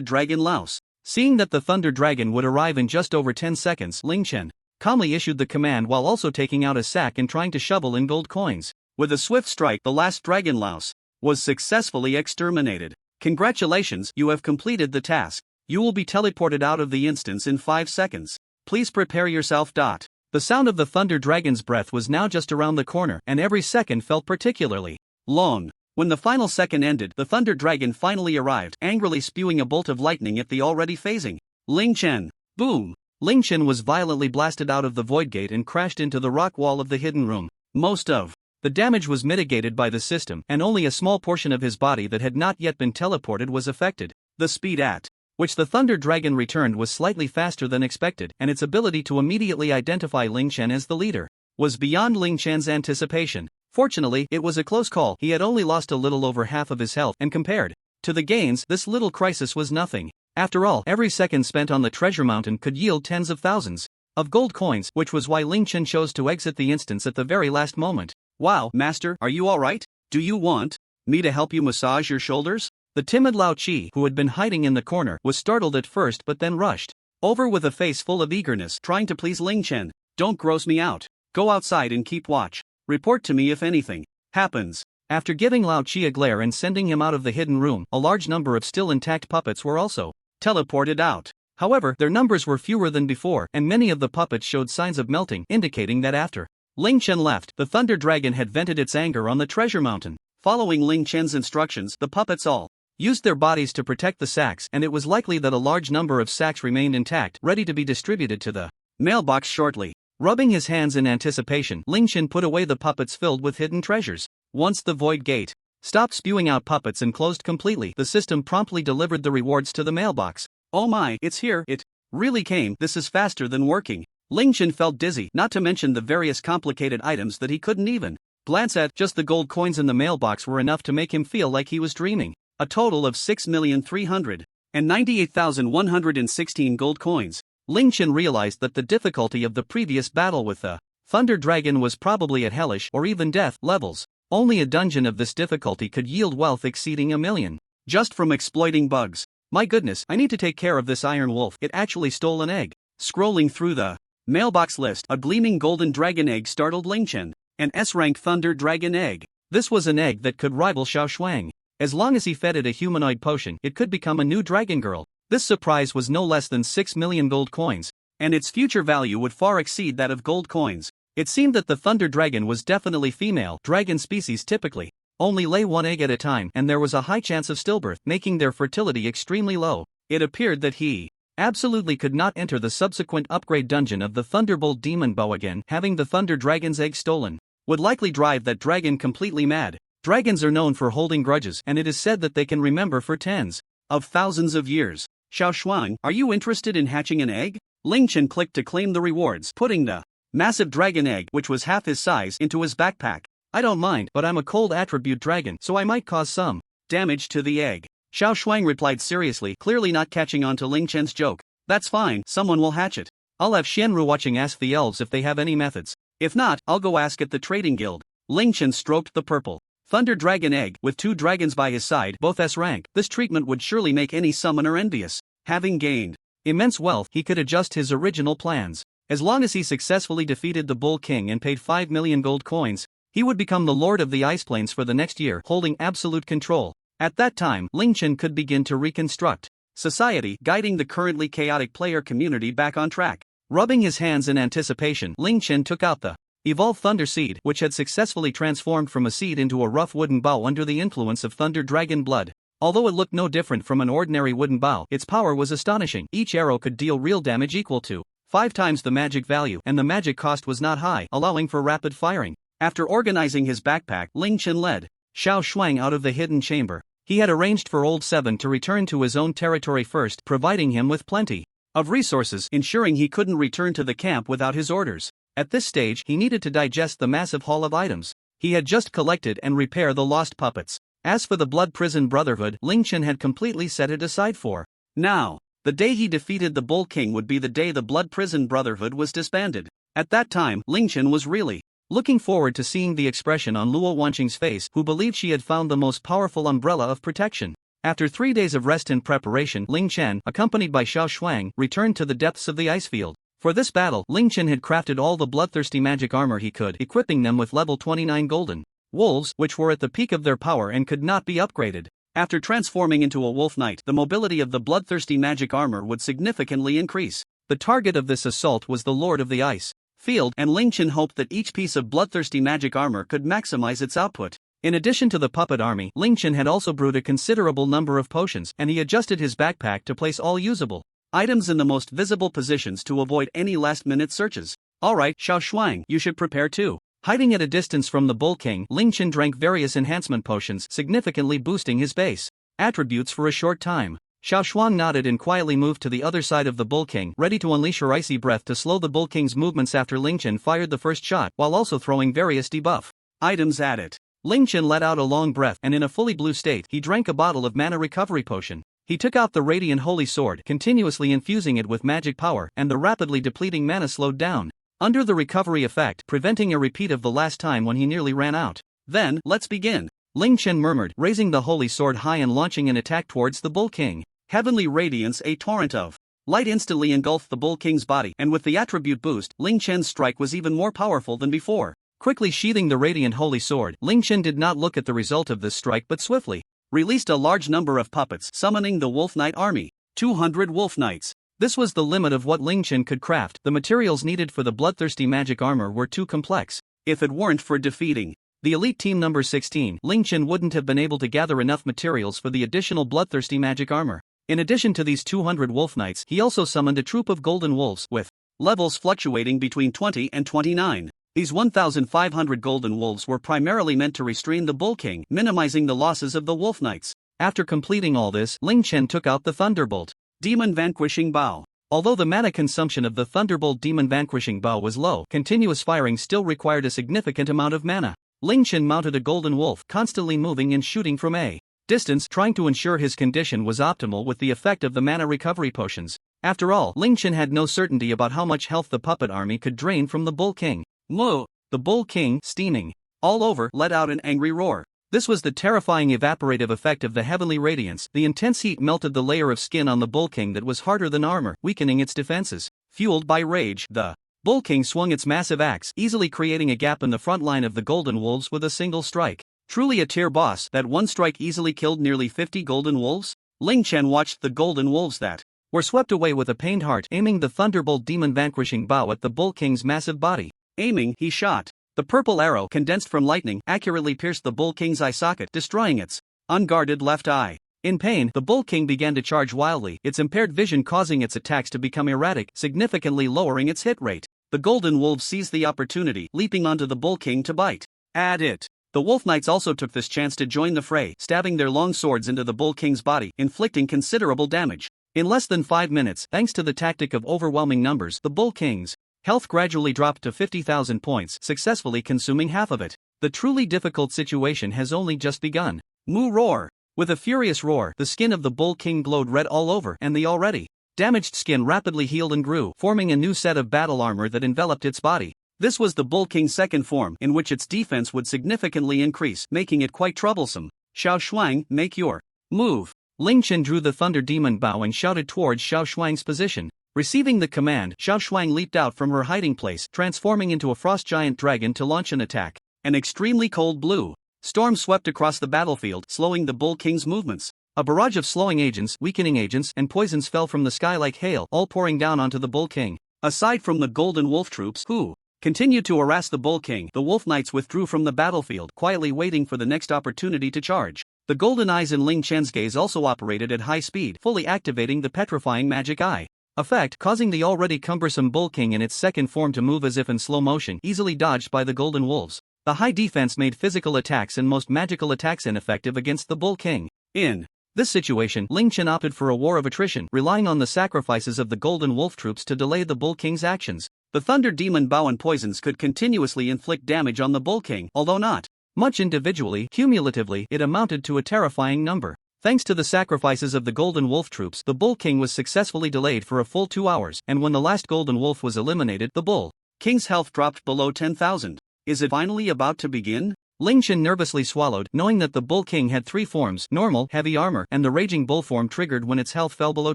dragon louse. Seeing that the Thunder Dragon would arrive in just over 10 seconds, Ling Chen calmly issued the command while also taking out a sack and trying to shovel in gold coins. With a swift strike, the last dragon louse was successfully exterminated. Congratulations, you have completed the task. You will be teleported out of the instance in 5 seconds. Please prepare yourself. The sound of the Thunder Dragon's breath was now just around the corner, and every second felt particularly long. When the final second ended, the Thunder Dragon finally arrived, angrily spewing a bolt of lightning at the already phasing Ling Chen. Boom! Ling Chen was violently blasted out of the void gate and crashed into the rock wall of the hidden room. Most of the damage was mitigated by the system, and only a small portion of his body that had not yet been teleported was affected. The speed at which the Thunder Dragon returned was slightly faster than expected, and its ability to immediately identify Ling Chen as the leader was beyond Ling Chen's anticipation. Fortunately, it was a close call. He had only lost a little over half of his health, and compared to the gains, this little crisis was nothing. After all, every second spent on the treasure mountain could yield tens of thousands of gold coins, which was why Ling Chen chose to exit the instance at the very last moment. Wow, master, are you alright? Do you want me to help you massage your shoulders? The timid Lao Chi, who had been hiding in the corner, was startled at first but then rushed over with a face full of eagerness, trying to please Ling Chen. Don't gross me out. Go outside and keep watch. Report to me if anything happens. After giving Lao Chi a glare and sending him out of the hidden room, a large number of still intact puppets were also teleported out. However, their numbers were fewer than before, and many of the puppets showed signs of melting, indicating that after Ling Chen left, the Thunder Dragon had vented its anger on the treasure mountain. Following Ling Chen's instructions, the puppets all used their bodies to protect the sacks, and it was likely that a large number of sacks remained intact, ready to be distributed to the mailbox shortly. Rubbing his hands in anticipation, Ling Chen put away the puppets filled with hidden treasures. Once the void gate stopped spewing out puppets and closed completely, the system promptly delivered the rewards to the mailbox. Oh my, it's here, it really came. This is faster than working. Ling Chen felt dizzy, not to mention the various complicated items that he couldn't even glance at. Just the gold coins in the mailbox were enough to make him feel like he was dreaming. A total of 6,398,116 gold coins. Ling Chen realized that the difficulty of the previous battle with the Thunder Dragon was probably at hellish or even death levels. Only a dungeon of this difficulty could yield wealth exceeding 1 million. Just from exploiting bugs. My goodness, I need to take care of this iron wolf. It actually stole an egg. Scrolling through the mailbox list, a gleaming golden dragon egg startled Ling Chen. An S-rank Thunder Dragon egg. This was an egg that could rival Xiao Shuang. As long as he fed it a humanoid potion, it could become a new dragon girl. This surprise was no less than 6 million gold coins, and its future value would far exceed that of gold coins. It seemed that the Thunder Dragon was definitely female. Dragon species typically only lay one egg at a time, and there was a high chance of stillbirth, making their fertility extremely low. It appeared that he absolutely could not enter the subsequent upgrade dungeon of the Thunderbolt Demon Bow again. Having the Thunder Dragon's egg stolen would likely drive that dragon completely mad. Dragons are known for holding grudges, and it is said that they can remember for tens of thousands of years. Xiao Shuang, are you interested in hatching an egg? Ling Chen clicked to claim the rewards, putting the massive dragon egg, which was half his size, into his backpack. I don't mind, but I'm a cold attribute dragon, so I might cause some damage to the egg. Xiao Shuang replied seriously, clearly not catching on to Ling Chen's joke. That's fine, someone will hatch it. I'll have Xianru watching ask the elves if they have any methods. If not, I'll go ask at the trading guild. Ling Chen stroked the purple Thunder Dragon egg, with 2 dragons by his side, both S-rank. This treatment would surely make any summoner envious. Having gained immense wealth, he could adjust his original plans. As long as he successfully defeated the Bull King and paid 5 million gold coins, he would become the Lord of the Ice Plains for the next year, holding absolute control. At that time, Ling Chen could begin to reconstruct society, guiding the currently chaotic player community back on track. Rubbing his hands in anticipation, Ling Chen took out the evolved Thunder Seed, which had successfully transformed from a seed into a rough wooden bow under the influence of Thunder Dragon blood. Although it looked no different from an ordinary wooden bow, its power was astonishing. Each arrow could deal real damage equal to 5 times the magic value, and the magic cost was not high, allowing for rapid firing. After organizing his backpack, Ling Chen led Xiao Shuang out of the hidden chamber. He had arranged for Old Seven to return to his own territory first, providing him with plenty of resources, ensuring he couldn't return to the camp without his orders. At this stage, he needed to digest the massive haul of items he had just collected and repair the lost puppets. As for the Blood Prison Brotherhood, Ling Chen had completely set it aside for now. The day he defeated the Bull King would be the day the Blood Prison Brotherhood was disbanded. At that time, Ling Chen was really looking forward to seeing the expression on Luo Wanqing's face, who believed she had found the most powerful umbrella of protection. After 3 days of rest and preparation, Ling Chen, accompanied by Xiao Shuang, returned to the depths of the ice field. For this battle, Ling Chen had crafted all the bloodthirsty magic armor he could, equipping them with level 29 golden wolves, which were at the peak of their power and could not be upgraded. After transforming into a wolf knight, the mobility of the bloodthirsty magic armor would significantly increase. The target of this assault was the Lord of the Ice field, and Ling Chen hoped that each piece of bloodthirsty magic armor could maximize its output. In addition to the puppet army, Ling Chen had also brewed a considerable number of potions, and he adjusted his backpack to place all usable items in the most visible positions to avoid any last-minute searches. Alright, Xiao Shuang, you should prepare too. Hiding at a distance from the Bull King, Ling Chen drank various enhancement potions, significantly boosting his base attributes for a short time. Xiao Shuang nodded and quietly moved to the other side of the Bull King, ready to unleash her icy breath to slow the Bull King's movements after Ling Chen fired the first shot, while also throwing various debuff items at it. Ling Chen let out a long breath, and in a fully blue state, he drank a bottle of mana recovery potion. He took out the radiant holy sword, continuously infusing it with magic power, and the rapidly depleting mana slowed down under the recovery effect, preventing a repeat of the last time when he nearly ran out. Then, let's begin, Ling Chen murmured, raising the holy sword high and launching an attack towards the Bull King. Heavenly radiance, a torrent of light instantly engulfed the Bull King's body, and with the attribute boost, Ling Chen's strike was even more powerful than before. Quickly sheathing the radiant holy sword, Ling Chen did not look at the result of this strike but swiftly released a large number of puppets, summoning the Wolf Knight army. 200 Wolf Knights. This was the limit of what Ling Chen could craft. The materials needed for the bloodthirsty magic armor were too complex. If it weren't for defeating the elite team number 16, Ling Chen wouldn't have been able to gather enough materials for the additional bloodthirsty magic armor. In addition to these 200 Wolf Knights, he also summoned a troop of golden wolves, with levels fluctuating between 20 and 29. These 1,500 golden wolves were primarily meant to restrain the Bull King, minimizing the losses of the Wolf Knights. After completing all this, Ling Chen took out the Thunderbolt Demon Vanquishing Bow. Although the mana consumption of the Thunderbolt Demon Vanquishing Bow was low, continuous firing still required a significant amount of mana. Ling Chen mounted a golden wolf, constantly moving and shooting from a distance, trying to ensure his condition was optimal with the effect of the mana recovery potions. After all, Ling Chen had no certainty about how much health the puppet army could drain from the Bull King. Moo! The Bull King, steaming all over, let out an angry roar. This was the terrifying evaporative effect of the heavenly radiance. The intense heat melted the layer of skin on the Bull King that was harder than armor, weakening its defenses. Fueled by rage, the Bull King swung its massive axe, easily creating a gap in the front line of the golden wolves with a single strike. Truly a tier boss, that one strike easily killed nearly 50 golden wolves? Ling Chen watched the golden wolves that were swept away with a pained heart, aiming the Thunderbolt Demon Vanquishing Bow at the Bull King's massive body. Aiming, he shot. The purple arrow, condensed from lightning, accurately pierced the Bull King's eye socket, destroying its unguarded left eye. In pain, the Bull King began to charge wildly, its impaired vision causing its attacks to become erratic, significantly lowering its hit rate. The golden wolves seized the opportunity, leaping onto the Bull King to bite at it. The Wolf Knights also took this chance to join the fray, stabbing their long swords into the Bull King's body, inflicting considerable damage. In less than 5 minutes, thanks to the tactic of overwhelming numbers, the Bull King's health gradually dropped to 50,000 points, successfully consuming half of it. The truly difficult situation has only just begun. Moo roar! With a furious roar, the skin of the Bull King glowed red all over, and the already damaged skin rapidly healed and grew, forming a new set of battle armor that enveloped its body. This was the Bull King's second form, in which its defense would significantly increase, making it quite troublesome. Xiao Shuang, make your move. Ling Chen drew the Thunder Demon Bow and shouted towards Xiao Shuang's position. Receiving the command, Xiao Shuang leaped out from her hiding place, transforming into a frost giant dragon to launch an attack. An extremely cold blue storm swept across the battlefield, slowing the Bull King's movements. A barrage of slowing agents, weakening agents, and poisons fell from the sky like hail, all pouring down onto the Bull King. Aside from the Golden Wolf troops, who continued to harass the Bull King, the Wolf Knights withdrew from the battlefield, quietly waiting for the next opportunity to charge. The golden eyes in Ling Chen's gaze also operated at high speed, fully activating the petrifying magic eye effect, causing the already cumbersome Bull King in its second form to move as if in slow motion, easily dodged by the golden wolves. The high defense made physical attacks and most magical attacks ineffective against the Bull King. In this situation, Ling Chen opted for a war of attrition, relying on the sacrifices of the golden wolf troops to delay the Bull King's actions. The Thunder Demon Bow and poisons could continuously inflict damage on the Bull King, although not much individually. Cumulatively, it amounted to a terrifying number. Thanks to the sacrifices of the Golden Wolf troops, the Bull King was successfully delayed for a full 2 hours, and when the last Golden Wolf was eliminated, the Bull King's health dropped below 10,000. Is it finally about to begin? Ling Chen nervously swallowed, knowing that the Bull King had three forms: normal, heavy armor, and the Raging Bull form triggered when its health fell below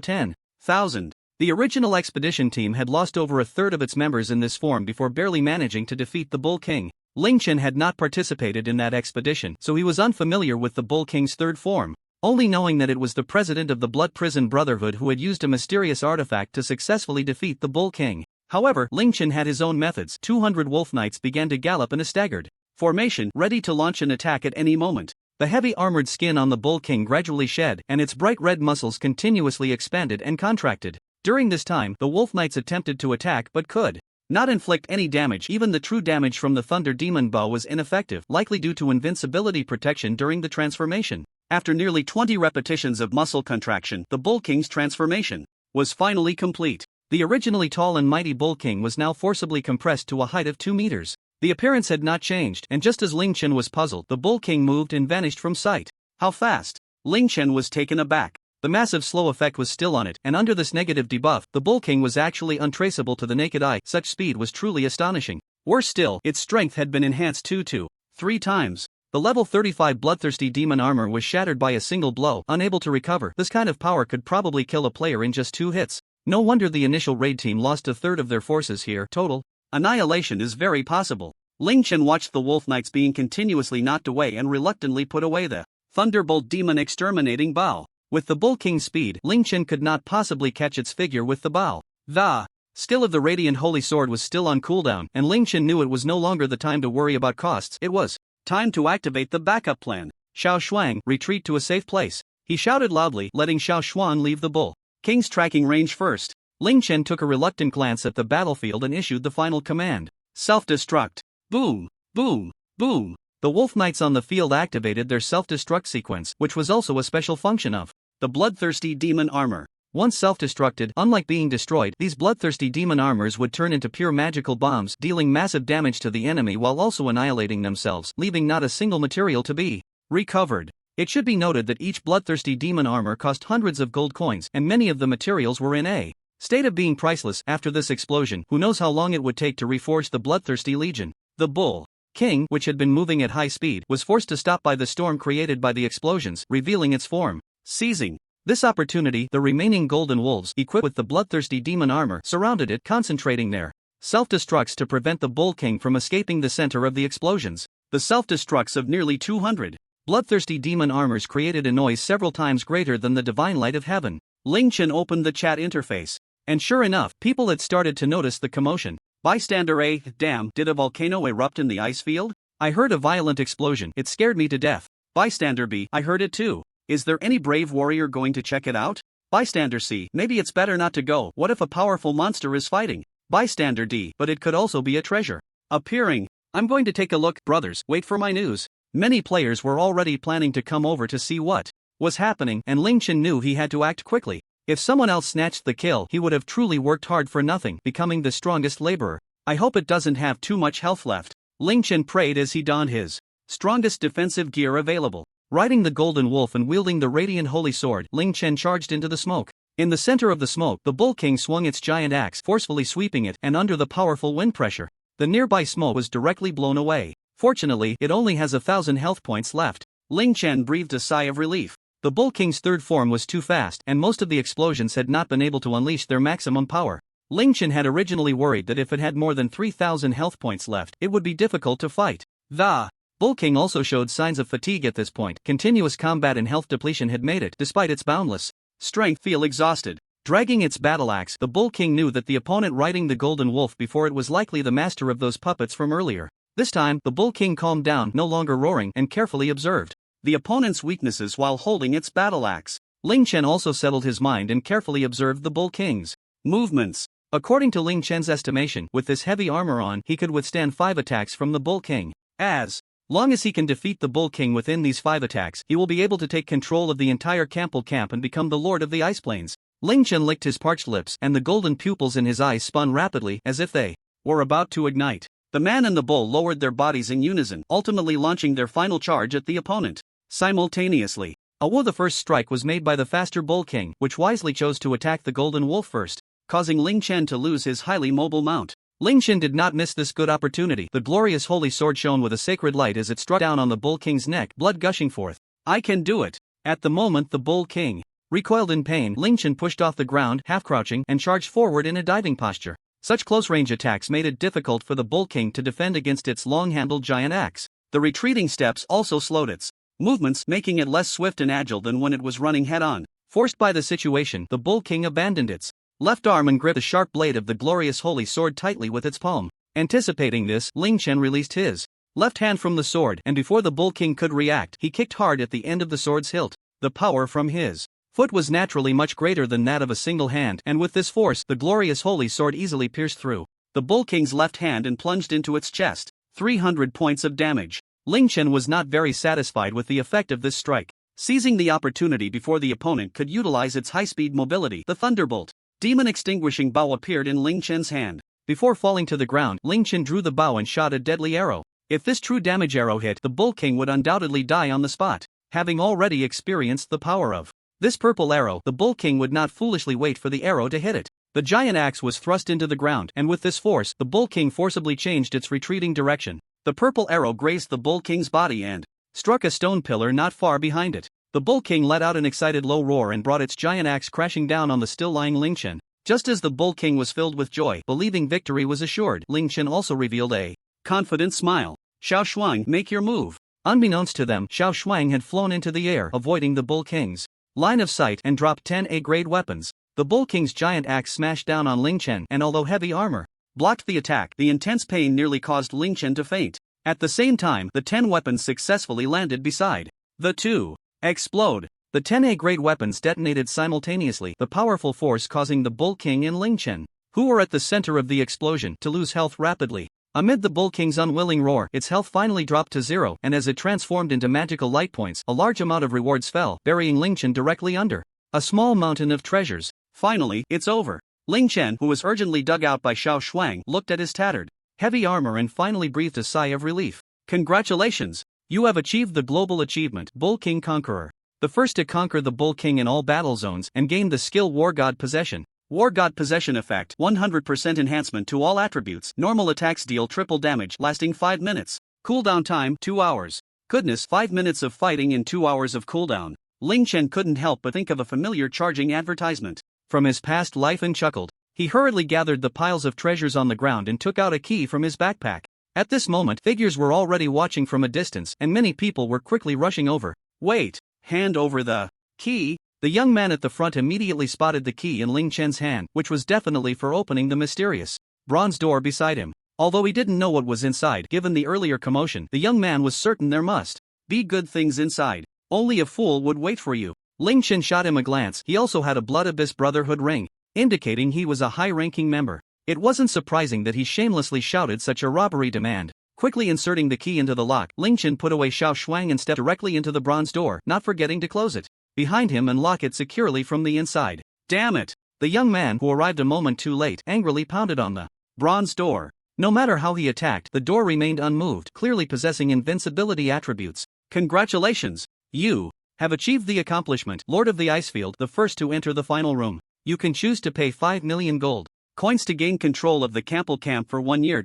10,000. The original expedition team had lost over a third of its members in this form before barely managing to defeat the Bull King. Ling Chen had not participated in that expedition, so he was unfamiliar with the Bull King's third form, only knowing that it was the president of the Blood Prison Brotherhood who had used a mysterious artifact to successfully defeat the Bull King. However, Ling Chen had his own methods. 200 wolf knights began to gallop in a staggered formation, ready to launch an attack at any moment. The heavy armored skin on the Bull King gradually shed, and its bright red muscles continuously expanded and contracted. During this time, the wolf knights attempted to attack but could not inflict any damage. Even the true damage from the Thunder Demon Bow was ineffective, likely due to invincibility protection during the transformation. After nearly 20 repetitions of muscle contraction, the Bull King's transformation was finally complete. The originally tall and mighty Bull King was now forcibly compressed to a height of 2 meters. The appearance had not changed, and just as Ling Chen was puzzled, the Bull King moved and vanished from sight. How fast? Ling Chen was taken aback. The massive slow effect was still on it, and under this negative debuff, the Bull King was actually untraceable to the naked eye. Such speed was truly astonishing. Worse still, its strength had been enhanced 2 to 3 times. The level 35 bloodthirsty demon armor was shattered by a single blow, unable to recover. This kind of power could probably kill a player in just 2 hits. No wonder the initial raid team lost a third of their forces here. Total annihilation is very possible. Ling Chen watched the wolf knights being continuously knocked away and reluctantly put away the Thunderbolt Demon Exterminating Bow. With the Bull King's speed, Ling Chen could not possibly catch its figure with the bow. The skill of the Radiant Holy Sword was still on cooldown, and Ling Chen knew it was no longer the time to worry about costs. It was time to activate the backup plan. Xiao Shuang, retreat to a safe place. He shouted loudly, letting Xiao Shuang leave the Bull King's tracking range first. Ling Chen took a reluctant glance at the battlefield and issued the final command. Self-destruct. Boom, boom, boom. The wolf knights on the field activated their self-destruct sequence, which was also a special function of the bloodthirsty demon armor. Once self-destructed, unlike being destroyed, these bloodthirsty demon armors would turn into pure magical bombs, dealing massive damage to the enemy while also annihilating themselves, leaving not a single material to be recovered. It should be noted that each bloodthirsty demon armor cost hundreds of gold coins, and many of the materials were in a state of being priceless. After this explosion, who knows how long it would take to reforge the bloodthirsty legion. The Bull King, which had been moving at high speed, was forced to stop by the storm created by the explosions, revealing its form. Seizing this opportunity, the remaining golden wolves, equipped with the bloodthirsty demon armor, surrounded it, concentrating their self-destructs to prevent the Bull King from escaping the center of the explosions. The self-destructs of nearly 200 bloodthirsty demon armors created a noise several times greater than the divine light of heaven. Ling Chen opened the chat interface, and sure enough, people had started to notice the commotion. Bystander A, damn, did a volcano erupt in the ice field? I heard a violent explosion, it scared me to death. Bystander B, I heard it too. Is there any brave warrior going to check it out? Bystander C, maybe it's better not to go. What if a powerful monster is fighting? Bystander D, but it could also be a treasure appearing. I'm going to take a look. Brothers, wait for my news. Many players were already planning to come over to see what was happening, and Ling Chen knew he had to act quickly. If someone else snatched the kill, he would have truly worked hard for nothing, becoming the strongest laborer. I hope it doesn't have too much health left. Ling Chen prayed as he donned his strongest defensive gear available. Riding the golden wolf and wielding the radiant holy sword, Ling Chen charged into the smoke. In the center of the smoke, the Bull King swung its giant axe, forcefully sweeping it, and under the powerful wind pressure, the nearby smoke was directly blown away. Fortunately, it only has 1,000 health points left. Ling Chen breathed a sigh of relief. The Bull King's third form was too fast, and most of the explosions had not been able to unleash their maximum power. Ling Chen had originally worried that if it had more than 3,000 health points left, it would be difficult to fight. The Bull King also showed signs of fatigue at this point. Continuous combat and health depletion had made it, despite its boundless strength, feel exhausted. Dragging its battle axe, the Bull King knew that the opponent riding the golden wolf before it was likely the master of those puppets from earlier. This time, the Bull King calmed down, no longer roaring, and carefully observed the opponent's weaknesses while holding its battle axe. Ling Chen also settled his mind and carefully observed the Bull King's movements. According to Ling Chen's estimation, with this heavy armor on, he could withstand 5 attacks from the Bull King. As long as he can defeat the Bull King within these 5 attacks, he will be able to take control of the entire Campbell camp and become the lord of the Ice Plains. Ling Chen licked his parched lips, and the golden pupils in his eyes spun rapidly, as if they were about to ignite. The man and the bull lowered their bodies in unison, ultimately launching their final charge at the opponent. Simultaneously, the first strike was made by the faster Bull King, which wisely chose to attack the golden wolf first, causing Ling Chen to lose his highly mobile mount. Ling Chen did not miss this good opportunity. The glorious holy sword shone with a sacred light as it struck down on the Bull King's neck, blood gushing forth. I can do it. At the moment the Bull King recoiled in pain, Ling Chen pushed off the ground, half-crouching, and charged forward in a diving posture. Such close-range attacks made it difficult for the Bull King to defend against its long-handled giant axe. The retreating steps also slowed its movements, making it less swift and agile than when it was running head-on. Forced by the situation, the Bull King abandoned its left arm and gripped the sharp blade of the glorious holy sword tightly with its palm. Anticipating this, Ling Chen released his left hand from the sword, and before the Bull King could react, he kicked hard at the end of the sword's hilt. The power from his foot was naturally much greater than that of a single hand, and with this force, the glorious holy sword easily pierced through the Bull King's left hand and plunged into its chest. 300 points of damage. Ling Chen was not very satisfied with the effect of this strike. Seizing the opportunity before the opponent could utilize its high-speed mobility, the Thunderbolt demon extinguishing bow appeared in Ling Chen's hand. Before falling to the ground, Ling Chen drew the bow and shot a deadly arrow. If this true damage arrow hit, the Bull King would undoubtedly die on the spot. Having already experienced the power of this purple arrow, the Bull King would not foolishly wait for the arrow to hit it. The giant axe was thrust into the ground, and with this force, the Bull King forcibly changed its retreating direction. The purple arrow grazed the Bull King's body and struck a stone pillar not far behind it. The Bull King let out an excited low roar and brought its giant axe crashing down on the still-lying Ling Chen. Just as the Bull King was filled with joy, believing victory was assured, Ling Chen also revealed a confident smile. Xiao Shuang, make your move. Unbeknownst to them, Xiao Shuang had flown into the air, avoiding the Bull King's line of sight, and dropped 10 A-grade weapons. The Bull King's giant axe smashed down on Ling Chen, and although heavy armor blocked the attack, the intense pain nearly caused Ling Chen to faint. At the same time, the 10 weapons successfully landed beside the two. Explode. The 10 A-grade weapons detonated simultaneously, the powerful force causing the Bull King and Ling Chen, who were at the center of the explosion, to lose health rapidly. Amid the Bull King's unwilling roar, its health finally dropped to 0, and as it transformed into magical light points, a large amount of rewards fell, burying Ling Chen directly under a small mountain of treasures. Finally, it's over. Ling Chen, who was urgently dug out by Xiao Shuang, looked at his tattered, heavy armor and finally breathed a sigh of relief. Congratulations! You have achieved the global achievement, Bull King Conqueror. The first to conquer the Bull King in all battle zones and gain the skill War God Possession. War God Possession effect, 100% enhancement to all attributes. Normal attacks deal triple damage, lasting 5 minutes. Cooldown time, 2 hours. Goodness, 5 minutes of fighting and 2 hours of cooldown. Ling Chen couldn't help but think of a familiar charging advertisement from his past life and chuckled. He hurriedly gathered the piles of treasures on the ground and took out a key from his backpack. At this moment, figures were already watching from a distance, and many people were quickly rushing over. Wait, hand over the key. The young man at the front immediately spotted the key in Ling Chen's hand, which was definitely for opening the mysterious bronze door beside him. Although he didn't know what was inside, given the earlier commotion, the young man was certain there must be good things inside. Only a fool would wait for you. Ling Chen shot him a glance. He also had a Blood Abyss Brotherhood ring, indicating he was a high-ranking member. It wasn't surprising that he shamelessly shouted such a robbery demand. Quickly inserting the key into the lock, Ling Chen put away Xiao Shuang and stepped directly into the bronze door, not forgetting to close it behind him and lock it securely from the inside. Damn it! The young man, who arrived a moment too late, angrily pounded on the bronze door. No matter how he attacked, the door remained unmoved, clearly possessing invincibility attributes. Congratulations! You have achieved the accomplishment, Lord of the Icefield, the first to enter the final room. You can choose to pay 5 million gold coins to gain control of the Campbell camp for 1 year.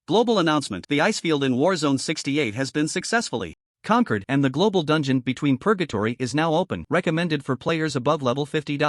Global announcement: the Icefield in Warzone 68 has been successfully conquered, and the global dungeon between Purgatory is now open, recommended for players above level 50.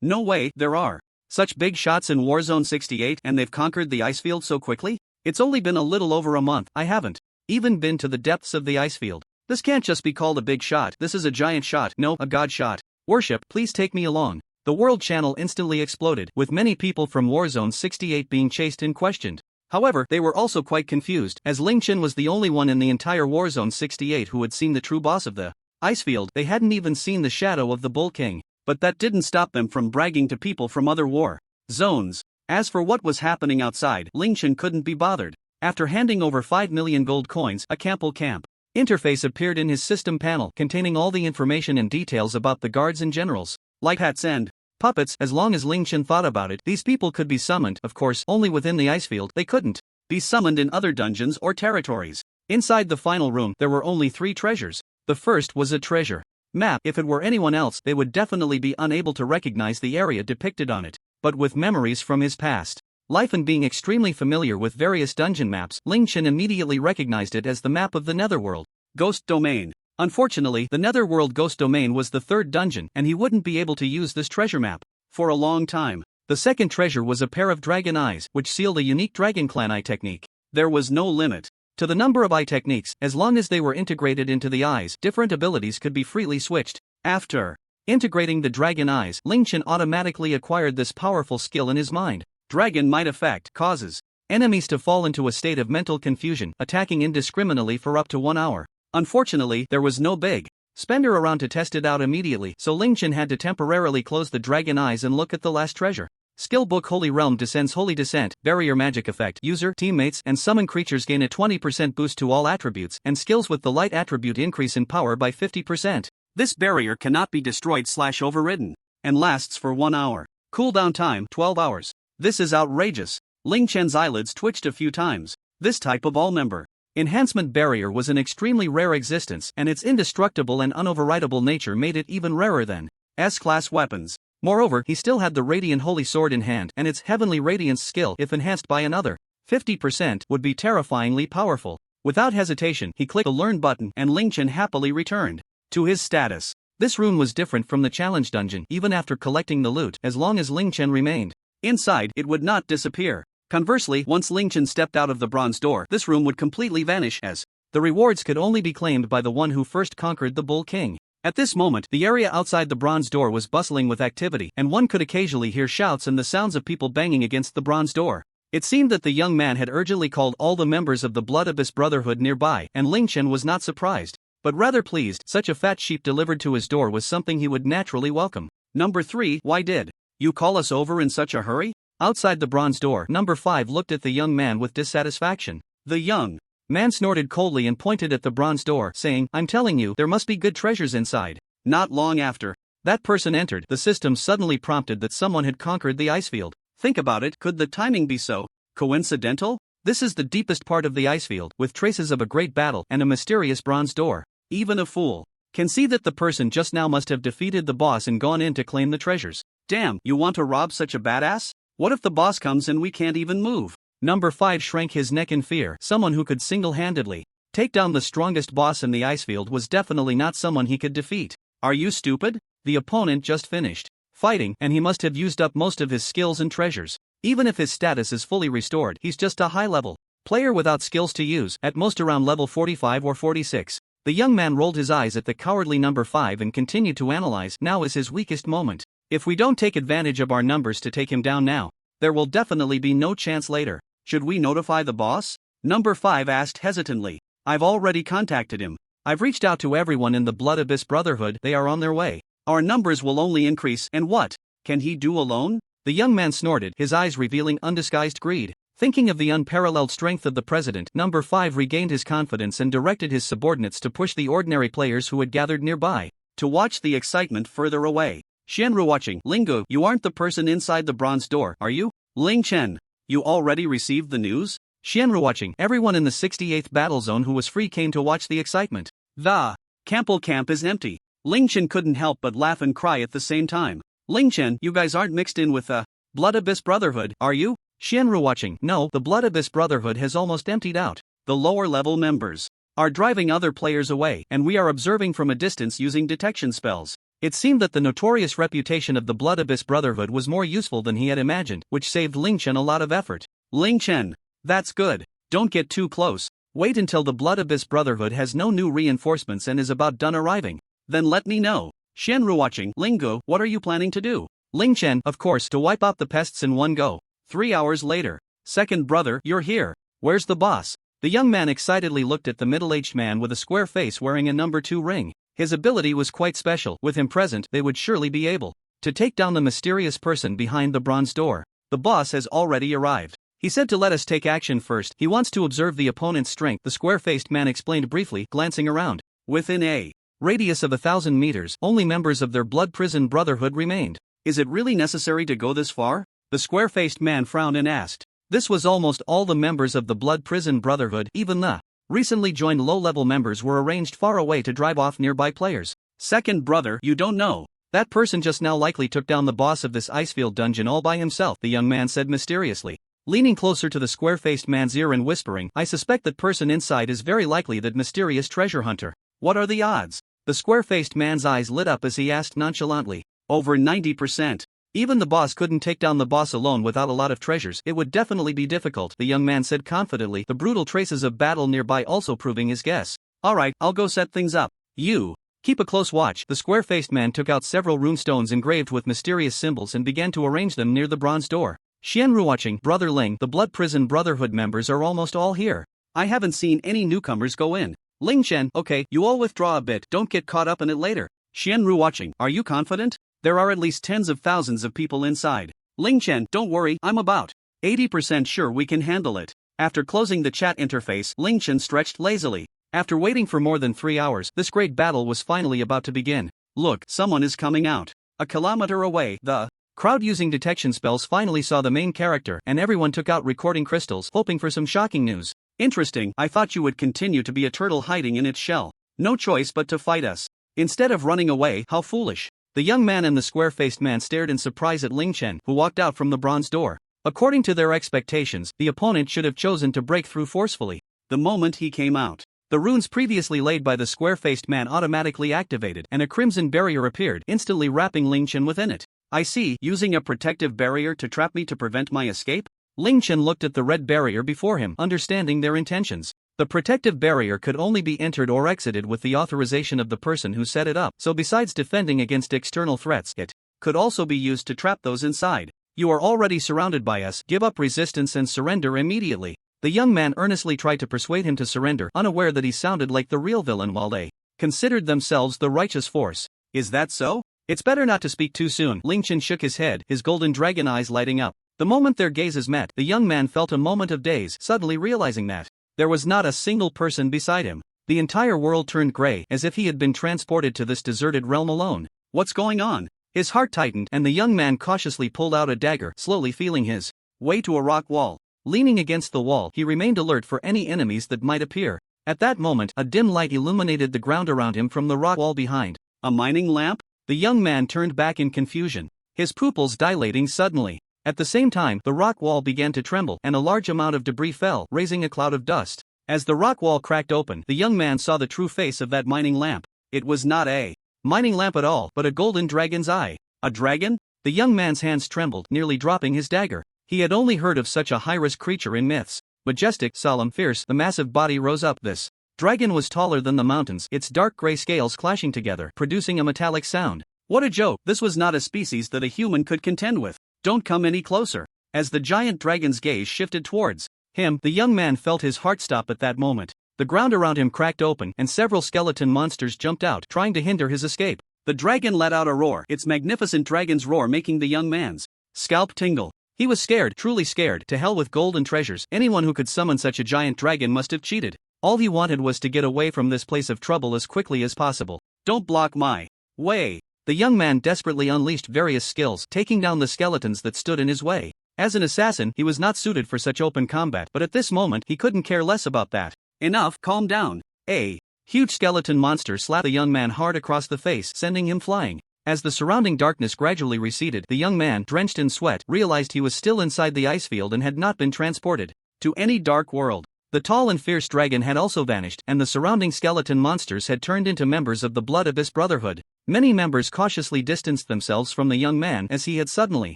No way, there are such big shots in Warzone 68 and they've conquered the Icefield so quickly? It's only been a little over a month. I haven't even been to the depths of the Icefield. This can't just be called a big shot. This is a giant shot. No, a god shot. Worship, please take me along. The world channel instantly exploded, with many people from Warzone 68 being chased and questioned. However, they were also quite confused, as Ling Chen was the only one in the entire Warzone 68 who had seen the true boss of the Icefield. They hadn't even seen the shadow of the Bull King. But that didn't stop them from bragging to people from other war zones. As for what was happening outside, Ling Chen couldn't be bothered. After handing over 5 million gold coins, a Campbell camp interface appeared in his system panel, containing all the information and details about the guards and generals, like pets and puppets. As long as Ling Chen thought about it, these people could be summoned, of course, only within the Icefield. They couldn't be summoned in other dungeons or territories. Inside the final room, there were only 3 treasures. The first was a treasure map. If it were anyone else, they would definitely be unable to recognize the area depicted on it. But with memories from his past, Life and being extremely familiar with various dungeon maps, Ling Chen immediately recognized it as the map of the Netherworld. Ghost Domain. Unfortunately, the Netherworld Ghost Domain was the third dungeon, and he wouldn't be able to use this treasure map for a long time. The second treasure was a pair of dragon eyes, which sealed a unique Dragon Clan eye technique. There was no limit to the number of eye techniques, as long as they were integrated into the eyes, different abilities could be freely switched. After integrating the dragon eyes, Ling Chen automatically acquired this powerful skill in his mind. Dragon Might effect causes enemies to fall into a state of mental confusion, attacking indiscriminately for up to 1 hour. Unfortunately, there was no big spender around to test it out immediately, so Ling Chen had to temporarily close the dragon eyes and look at the last treasure. Skill book Holy Realm Descends Holy Descent, Barrier Magic Effect. User, teammates, and summon creatures gain a 20% boost to all attributes, and skills with the light attribute increase in power by 50%. This barrier cannot be destroyed/overridden, and lasts for 1 hour. Cooldown time, 12 hours. This is outrageous. Ling Chen's eyelids twitched a few times. This type of all-member enhancement barrier was an extremely rare existence, and its indestructible and unoverridable nature made it even rarer than S-class weapons. Moreover, he still had the Radiant Holy Sword in hand, and its Heavenly Radiance skill, if enhanced by another 50%, would be terrifyingly powerful. Without hesitation, he clicked the Learn button, and Ling Chen happily returned to his status. This room was different from the challenge dungeon. Even after collecting the loot, as long as Ling Chen remained inside, it would not disappear. Conversely, once Ling Chen stepped out of the bronze door, this room would completely vanish, as the rewards could only be claimed by the one who first conquered the Bull King. At this moment, the area outside the bronze door was bustling with activity, and one could occasionally hear shouts and the sounds of people banging against the bronze door. It seemed that the young man had urgently called all the members of the Blood Abyss Brotherhood nearby, and Ling Chen was not surprised, but rather pleased. Such a fat sheep delivered to his door was something he would naturally welcome. Number 3, why did you call us over in such a hurry? Outside the bronze door, Number 5 looked at the young man with dissatisfaction. The young man snorted coldly and pointed at the bronze door, saying, "I'm telling you, there must be good treasures inside." Not long after that person entered, the system suddenly prompted that someone had conquered the ice field. Think about it, could the timing be so coincidental? This is the deepest part of the ice field, with traces of a great battle and a mysterious bronze door. Even a fool can see that the person just now must have defeated the boss and gone in to claim the treasures. Damn, you want to rob such a badass? What if the boss comes and we can't even move? Number 5 shrank his neck in fear. Someone who could single-handedly take down the strongest boss in the ice field was definitely not someone he could defeat. Are you stupid? The opponent just finished fighting, and he must have used up most of his skills and treasures. Even if his status is fully restored, he's just a high-level player without skills to use, at most around level 45 or 46. The young man rolled his eyes at the cowardly Number 5 and continued to analyze. Now is his weakest moment. If we don't take advantage of our numbers to take him down now, there will definitely be no chance later. Should we notify the boss? Number 5 asked hesitantly. I've already contacted him. I've reached out to everyone in the Blood Abyss Brotherhood. They are on their way. Our numbers will only increase, and what can he do alone? The young man snorted, his eyes revealing undisguised greed. Thinking of the unparalleled strength of the president, Number 5 regained his confidence and directed his subordinates to push the ordinary players who had gathered nearby to watch the excitement further away. Shenru watching. Lingo, you aren't the person inside the bronze door, are you? Ling Chen, you already received the news? Shenru watching. Everyone in the 68th battle zone who was free came to watch the excitement. The Campbell camp is empty. Ling Chen couldn't help but laugh and cry at the same time. Ling Chen, you guys aren't mixed in with the Blood Abyss Brotherhood, are you? Shenru watching. No, the Blood Abyss Brotherhood has almost emptied out. The lower level members are driving other players away, and we are observing from a distance using detection spells. It seemed that the notorious reputation of the Blood Abyss Brotherhood was more useful than he had imagined, which saved Ling Chen a lot of effort. Ling Chen, that's good. Don't get too close. Wait until the Blood Abyss Brotherhood has no new reinforcements and is about done arriving. Then let me know. Shenru watching. Lingo, what are you planning to do? Ling Chen, of course, to wipe out the pests in one go. 3 hours later. Second brother, you're here. Where's the boss? The young man excitedly looked at the middle-aged man with a square face wearing a number 2 ring. His ability was quite special. With him present, they would surely be able to take down the mysterious person behind the bronze door. The boss has already arrived. He said to let us take action first. He wants to observe the opponent's strength, the square-faced man explained briefly, glancing around. Within a radius of 1,000 meters, only members of their Blood Prison Brotherhood remained. Is it really necessary to go this far? The square-faced man frowned and asked. This was almost all the members of the Blood Prison Brotherhood. Even the recently joined low-level members were arranged far away to drive off nearby players. Second brother, you don't know. That person just now likely took down the boss of this Icefield dungeon all by himself, the young man said mysteriously. leaning closer to the square-faced man's ear and whispering, "I suspect that person inside is very likely that mysterious treasure hunter. What are the odds?" The square-faced man's eyes lit up as he asked nonchalantly. "Over 90%. Even the boss couldn't take down the boss alone without a lot of treasures. It would definitely be difficult," the young man said confidently, the brutal traces of battle nearby also proving his guess. "Alright, I'll go set things up. You keep a close watch." The square-faced man took out several runestones engraved with mysterious symbols and began to arrange them near the bronze door. "Xianru watching, Brother Ling, the Blood Prison Brotherhood members are almost all here. I haven't seen any newcomers go in." Ling Chen, "Okay, you all withdraw a bit, don't get caught up in it later." Xianru watching, "Are you confident? There are at least tens of thousands of people inside." Ling Chen, "Don't worry, I'm about 80% sure we can handle it." After closing the chat interface, Ling Chen stretched lazily. After waiting for more than 3 hours, this great battle was finally about to begin. "Look, someone is coming out." A kilometer away, the crowd using detection spells finally saw the main character, and everyone took out recording crystals, hoping for some shocking news. "Interesting, I thought you would continue to be a turtle hiding in its shell. No choice but to fight us. Instead of running away, how foolish." The young man and the square-faced man stared in surprise at Ling Chen, who walked out from the bronze door. According to their expectations, the opponent should have chosen to break through forcefully. The moment he came out, the runes previously laid by the square-faced man automatically activated, and a crimson barrier appeared, instantly wrapping Ling Chen within it. "I see, using a protective barrier to trap me to prevent my escape?" Ling Chen looked at the red barrier before him, understanding their intentions. The protective barrier could only be entered or exited with the authorization of the person who set it up, so besides defending against external threats, it could also be used to trap those inside. "You are already surrounded by us, give up resistance and surrender immediately." The young man earnestly tried to persuade him to surrender, unaware that he sounded like the real villain while they considered themselves the righteous force. "Is that so? It's better not to speak too soon." Ling Chen shook his head, his golden dragon eyes lighting up. The moment their gazes met, the young man felt a moment of daze, suddenly realizing that there was not a single person beside him. The entire world turned gray, as if he had been transported to this deserted realm alone. What's going on? His heart tightened, and the young man cautiously pulled out a dagger, slowly feeling his way to a rock wall. Leaning against the wall, he remained alert for any enemies that might appear. At that moment, a dim light illuminated the ground around him from the rock wall behind. A mining lamp? The young man turned back in confusion, his pupils dilating suddenly. At the same time, the rock wall began to tremble, and a large amount of debris fell, raising a cloud of dust. As the rock wall cracked open, the young man saw the true face of that mining lamp. It was not a mining lamp at all, but a golden dragon's eye. A dragon? The young man's hands trembled, nearly dropping his dagger. He had only heard of such a high-risk creature in myths. Majestic, solemn, fierce, the massive body rose up. This dragon was taller than the mountains, its dark gray scales clashing together, producing a metallic sound. What a joke! This was not a species that a human could contend with. Don't come any closer. As the giant dragon's gaze shifted towards him, the young man felt his heart stop at that moment. The ground around him cracked open, and several skeleton monsters jumped out, trying to hinder his escape. The dragon let out a roar, its magnificent dragon's roar making the young man's scalp tingle. He was scared, truly scared. To hell with gold and treasures. Anyone who could summon such a giant dragon must have cheated. All he wanted was to get away from this place of trouble as quickly as possible. Don't block my way. The young man desperately unleashed various skills, taking down the skeletons that stood in his way. As an assassin, he was not suited for such open combat, but at this moment, he couldn't care less about that. Enough, calm down. A huge skeleton monster slapped the young man hard across the face, sending him flying. As the surrounding darkness gradually receded, the young man, drenched in sweat, realized he was still inside the ice field and had not been transported to any dark world. The tall and fierce dragon had also vanished, and the surrounding skeleton monsters had turned into members of the Blood Abyss Brotherhood. Many members cautiously distanced themselves from the young man as he had suddenly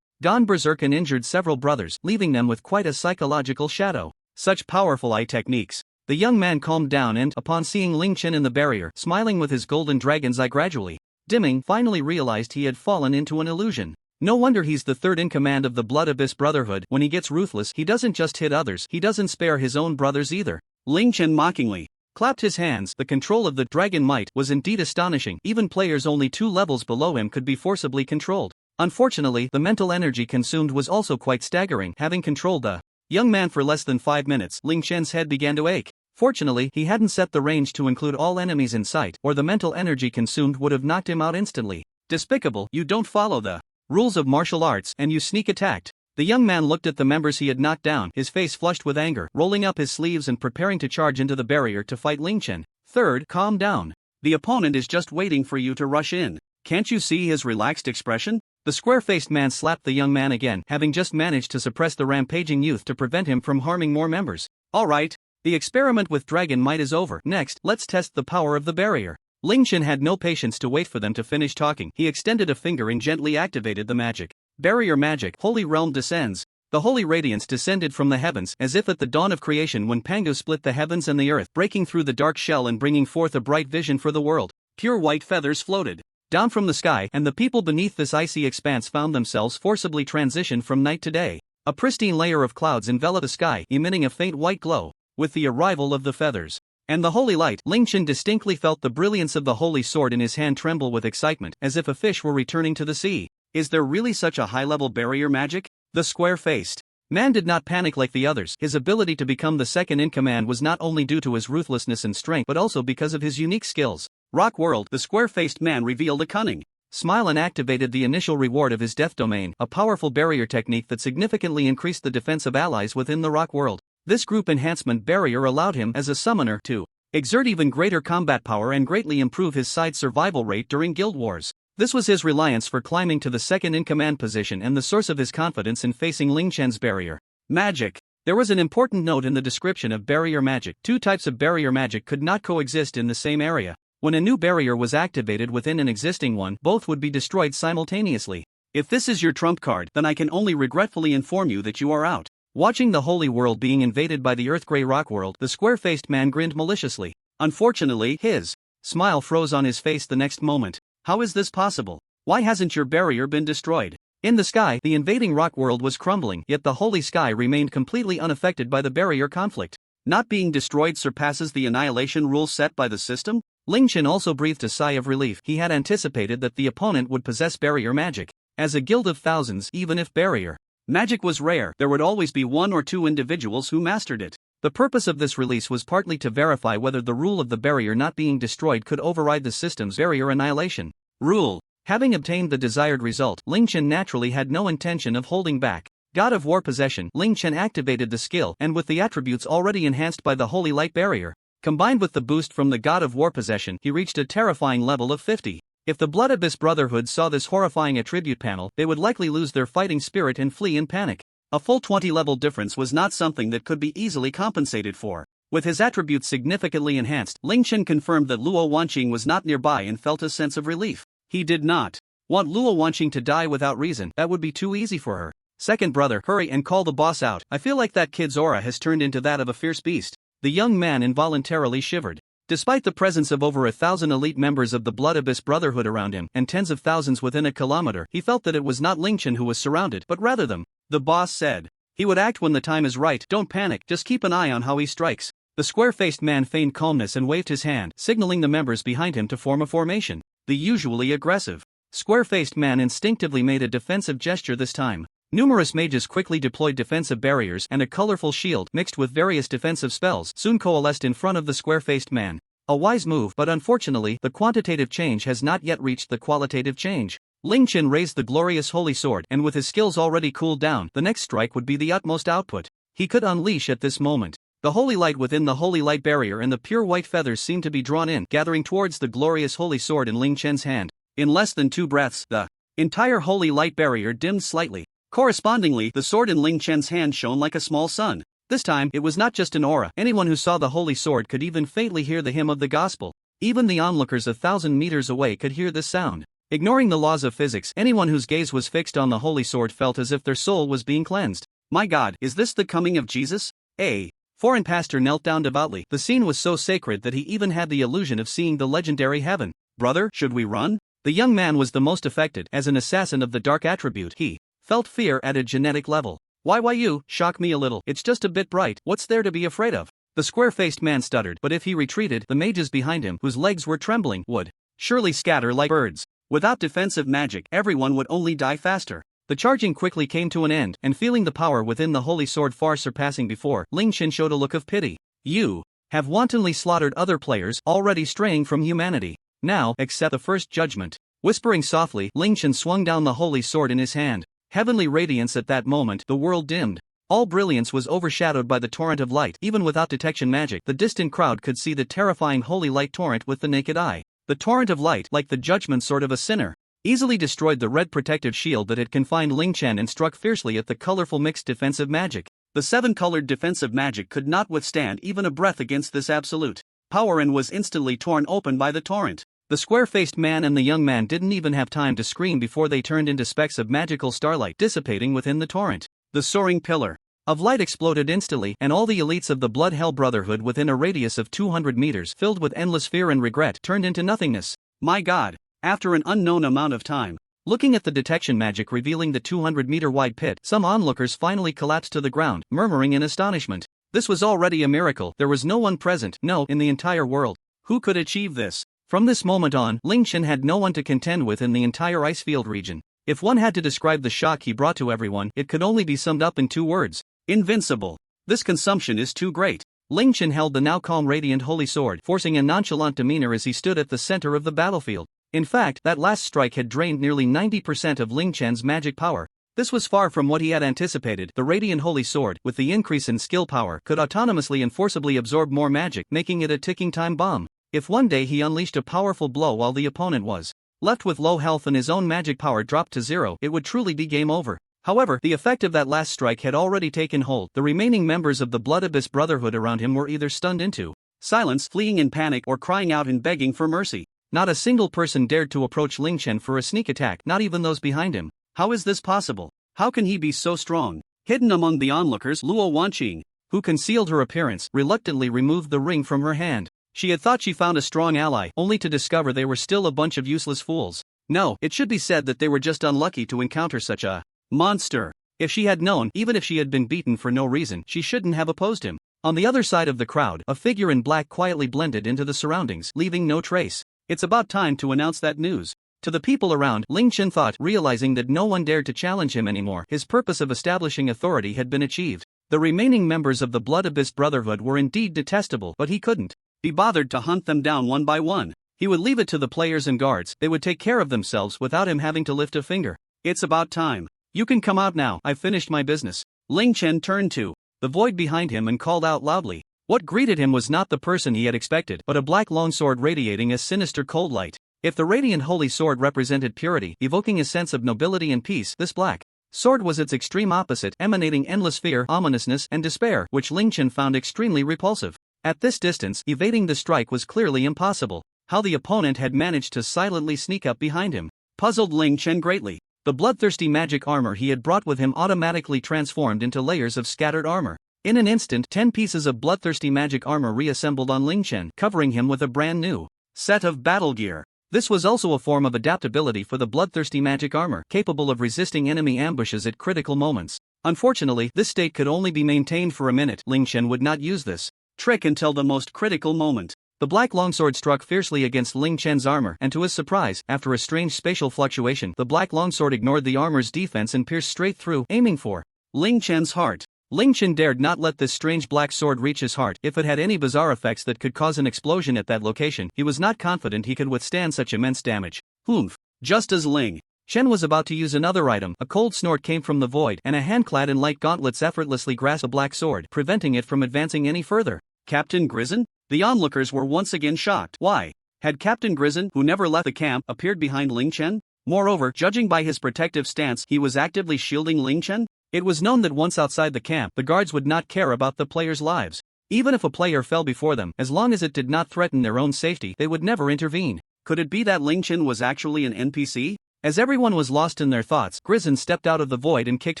gone berserk and injured several brothers, leaving them with quite a psychological shadow. Such powerful eye techniques. The young man calmed down and, upon seeing Ling Chen in the barrier, smiling with his golden dragon's eye gradually dimming, finally realized he had fallen into an illusion. No wonder he's the third in command of the Blood Abyss Brotherhood. When he gets ruthless, he doesn't just hit others, he doesn't spare his own brothers either. Ling Chen mockingly clapped his hands. The control of the dragon might was indeed astonishing. Even players only 2 levels below him could be forcibly controlled. Unfortunately, the mental energy consumed was also quite staggering. Having controlled the young man for less than 5 minutes, Ling Chen's head began to ache. Fortunately, he hadn't set the range to include all enemies in sight, or the mental energy consumed would have knocked him out instantly. Despicable, you don't follow the rules of martial arts, and you sneak attacked. The young man looked at the members he had knocked down, his face flushed with anger, rolling up his sleeves and preparing to charge into the barrier to fight Ling Chen. Third, calm down. The opponent is just waiting for you to rush in. Can't you see his relaxed expression? The square-faced man slapped the young man again, having just managed to suppress the rampaging youth to prevent him from harming more members. Alright, the experiment with dragon might is over. Next, let's test the power of the barrier. Ling Chen had no patience to wait for them to finish talking. He extended a finger and gently activated the magic. Barrier magic. Holy realm descends. The holy radiance descended from the heavens, as if at the dawn of creation when Pangu split the heavens and the earth, breaking through the dark shell and bringing forth a bright vision for the world. Pure white feathers floated down from the sky, and the people beneath this icy expanse found themselves forcibly transitioned from night to day. A pristine layer of clouds enveloped the sky, emitting a faint white glow. With the arrival of the feathers and the holy light, Ling Chen distinctly felt the brilliance of the holy sword in his hand tremble with excitement, as if a fish were returning to the sea. Is there really such a high-level barrier magic? The square-faced man did not panic like the others. His ability to become the second in command was not only due to his ruthlessness and strength but also because of his unique skills. Rock World. The square-faced man revealed a cunning smile and activated the initial reward of his death domain, a powerful barrier technique that significantly increased the defense of allies within the Rock World. This group enhancement barrier allowed him, as a summoner, to exert even greater combat power and greatly improve his side's survival rate during guild wars. This was his reliance for climbing to the second-in-command position and the source of his confidence in facing Ling Chen's barrier. Magic. There was an important note in the description of barrier magic. Two types of barrier magic could not coexist in the same area. When a new barrier was activated within an existing one, both would be destroyed simultaneously. If this is your trump card, then I can only regretfully inform you that you are out. Watching the holy world being invaded by the earth-grey rock world, the square-faced man grinned maliciously. Unfortunately, his smile froze on his face the next moment. How is this possible? Why hasn't your barrier been destroyed? In the sky, the invading rock world was crumbling, yet the holy sky remained completely unaffected by the barrier conflict. Not being destroyed surpasses the annihilation rule set by the system? Ling Chen also breathed a sigh of relief. He had anticipated that the opponent would possess barrier magic. As a guild of thousands, even if barrier magic was rare, there would always be one or two individuals who mastered it. The purpose of this release was partly to verify whether the rule of the barrier not being destroyed could override the system's barrier annihilation rule. Having obtained the desired result, Ling Chen naturally had no intention of holding back. God of War Possession. Ling Chen activated the skill, and with the attributes already enhanced by the Holy Light Barrier, combined with the boost from the God of War Possession, he reached a terrifying level of 50. If the Blood Abyss Brotherhood saw this horrifying attribute panel, they would likely lose their fighting spirit and flee in panic. A full 20-level difference was not something that could be easily compensated for. With his attributes significantly enhanced, Ling Chen confirmed that Luo Wanqing was not nearby and felt a sense of relief. He did not want Luo Wanqing to die without reason. That would be too easy for her. Second brother, hurry and call the boss out. I feel like that kid's aura has turned into that of a fierce beast. The young man involuntarily shivered. Despite the presence of over 1,000 elite members of the Blood Abyss Brotherhood around him and tens of thousands within a kilometer, he felt that it was not Ling Chen who was surrounded, but rather them. The boss said he would act when the time is right. Don't panic, just keep an eye on how he strikes. The square-faced man feigned calmness and waved his hand, signaling the members behind him to form a formation. The usually aggressive square-faced man instinctively made a defensive gesture this time. Numerous mages quickly deployed defensive barriers, and a colorful shield mixed with various defensive spells soon coalesced in front of the square-faced man. A wise move, but unfortunately, the quantitative change has not yet reached the qualitative change. Ling Chen raised the glorious holy sword, and with his skills already cooled down, the next strike would be the utmost output he could unleash at this moment. The holy light within the holy light barrier and the pure white feathers seemed to be drawn in, gathering towards the glorious holy sword in Ling Chen's hand. In less than 2 breaths, the entire holy light barrier dimmed slightly. Correspondingly, the sword in Ling Chen's hand shone like a small sun. This time, it was not just an aura. Anyone who saw the holy sword could even faintly hear the hymn of the gospel. Even the onlookers 1,000 meters away could hear this sound. Ignoring the laws of physics, anyone whose gaze was fixed on the holy sword felt as if their soul was being cleansed. My God, is this the coming of Jesus? A foreign pastor knelt down devoutly. The scene was so sacred that he even had the illusion of seeing the legendary heaven. Brother, should we run? The young man was the most affected. As an assassin of the dark attribute, he felt fear at a genetic level. Why you? Shock me a little. It's just a bit bright. What's there to be afraid of? The square-faced man stuttered, but if he retreated, the mages behind him, whose legs were trembling, would surely scatter like birds. Without defensive magic, everyone would only die faster. The charging quickly came to an end, and feeling the power within the holy sword far surpassing before, Ling Chen showed a look of pity. You have wantonly slaughtered other players, already straying from humanity. Now, accept the first judgment. Whispering softly, Ling Chen swung down the holy sword in his hand. Heavenly radiance. At that moment, the world dimmed. All brilliance was overshadowed by the torrent of light. Even without detection magic, the distant crowd could see the terrifying holy light torrent with the naked eye. The torrent of light, like the judgment sword of a sinner, easily destroyed the red protective shield that had confined Ling Chen and struck fiercely at the colorful mixed defensive magic. The 7-colored defensive magic could not withstand even a breath against this absolute power and was instantly torn open by the torrent. The square-faced man and the young man didn't even have time to scream before they turned into specks of magical starlight dissipating within the torrent. The soaring pillar of light exploded instantly, and all the elites of the Blood Hell Brotherhood within a radius of 200 meters, filled with endless fear and regret, turned into nothingness. My God! After an unknown amount of time, looking at the detection magic revealing the 200-meter-wide pit, some onlookers finally collapsed to the ground, murmuring in astonishment. This was already a miracle. There was no one present, no, in the entire world, who could achieve this. From this moment on, Ling Chen had no one to contend with in the entire Icefield region. If one had to describe the shock he brought to everyone, it could only be summed up in 2 words. Invincible. This consumption is too great. Ling Chen held the now calm radiant holy sword, forcing a nonchalant demeanor as he stood at the center of the battlefield. In fact, that last strike had drained nearly 90% of Ling Chen's magic power. This was far from what he had anticipated. The radiant holy sword, with the increase in skill power, could autonomously and forcibly absorb more magic, making it a ticking time bomb. If one day he unleashed a powerful blow while the opponent was left with low health and his own magic power dropped to 0, it would truly be game over. However, the effect of that last strike had already taken hold. The remaining members of the Blood Abyss Brotherhood around him were either stunned into silence, fleeing in panic, or crying out and begging for mercy. Not a single person dared to approach Ling Chen for a sneak attack, not even those behind him. How is this possible? How can he be so strong? Hidden among the onlookers, Luo Wanqing, who concealed her appearance, reluctantly removed the ring from her hand. She had thought she found a strong ally, only to discover they were still a bunch of useless fools. No, it should be said that they were just unlucky to encounter such a monster. If she had known, even if she had been beaten for no reason, she shouldn't have opposed him. On the other side of the crowd, a figure in black quietly blended into the surroundings, leaving no trace. It's about time to announce that news. To the people around, Ling Chen thought, realizing that no one dared to challenge him anymore. His purpose of establishing authority had been achieved. The remaining members of the Blood Abyss Brotherhood were indeed detestable, but he couldn't be bothered to hunt them down one by one. He would leave it to the players and guards. They would take care of themselves without him having to lift a finger. It's about time. You can come out now. I've finished my business. Ling Chen turned to the void behind him and called out loudly. What greeted him was not the person he had expected, but a black longsword radiating a sinister cold light. If the radiant holy sword represented purity, evoking a sense of nobility and peace, this black sword was its extreme opposite, emanating endless fear, ominousness, and despair, which Ling Chen found extremely repulsive. At this distance, evading the strike was clearly impossible. How the opponent had managed to silently sneak up behind him puzzled Ling Chen greatly. The bloodthirsty magic armor he had brought with him automatically transformed into layers of scattered armor. In an instant, 10 pieces of bloodthirsty magic armor reassembled on Ling Chen, covering him with a brand new set of battle gear. This was also a form of adaptability for the bloodthirsty magic armor, capable of resisting enemy ambushes at critical moments. Unfortunately, this state could only be maintained for a minute. Ling Chen would not use this trick until the most critical moment. The black longsword struck fiercely against Ling Chen's armor, and to his surprise, after a strange spatial fluctuation, the black longsword ignored the armor's defense and pierced straight through, aiming for Ling Chen's heart. Ling Chen dared not let this strange black sword reach his heart. If it had any bizarre effects that could cause an explosion at that location, he was not confident he could withstand such immense damage. Humph. Just as Ling Chen was about to use another item, a cold snort came from the void, and a hand clad in light gauntlets effortlessly grasped a black sword, preventing it from advancing any further. Captain Grizzon? The onlookers were once again shocked. Why had Captain Grizzon, who never left the camp, appeared behind Ling Chen? Moreover, judging by his protective stance, he was actively shielding Ling Chen? It was known that once outside the camp, the guards would not care about the players' lives. Even if a player fell before them, as long as it did not threaten their own safety, they would never intervene. Could it be that Ling Chen was actually an NPC? As everyone was lost in their thoughts, Grizzon stepped out of the void and kicked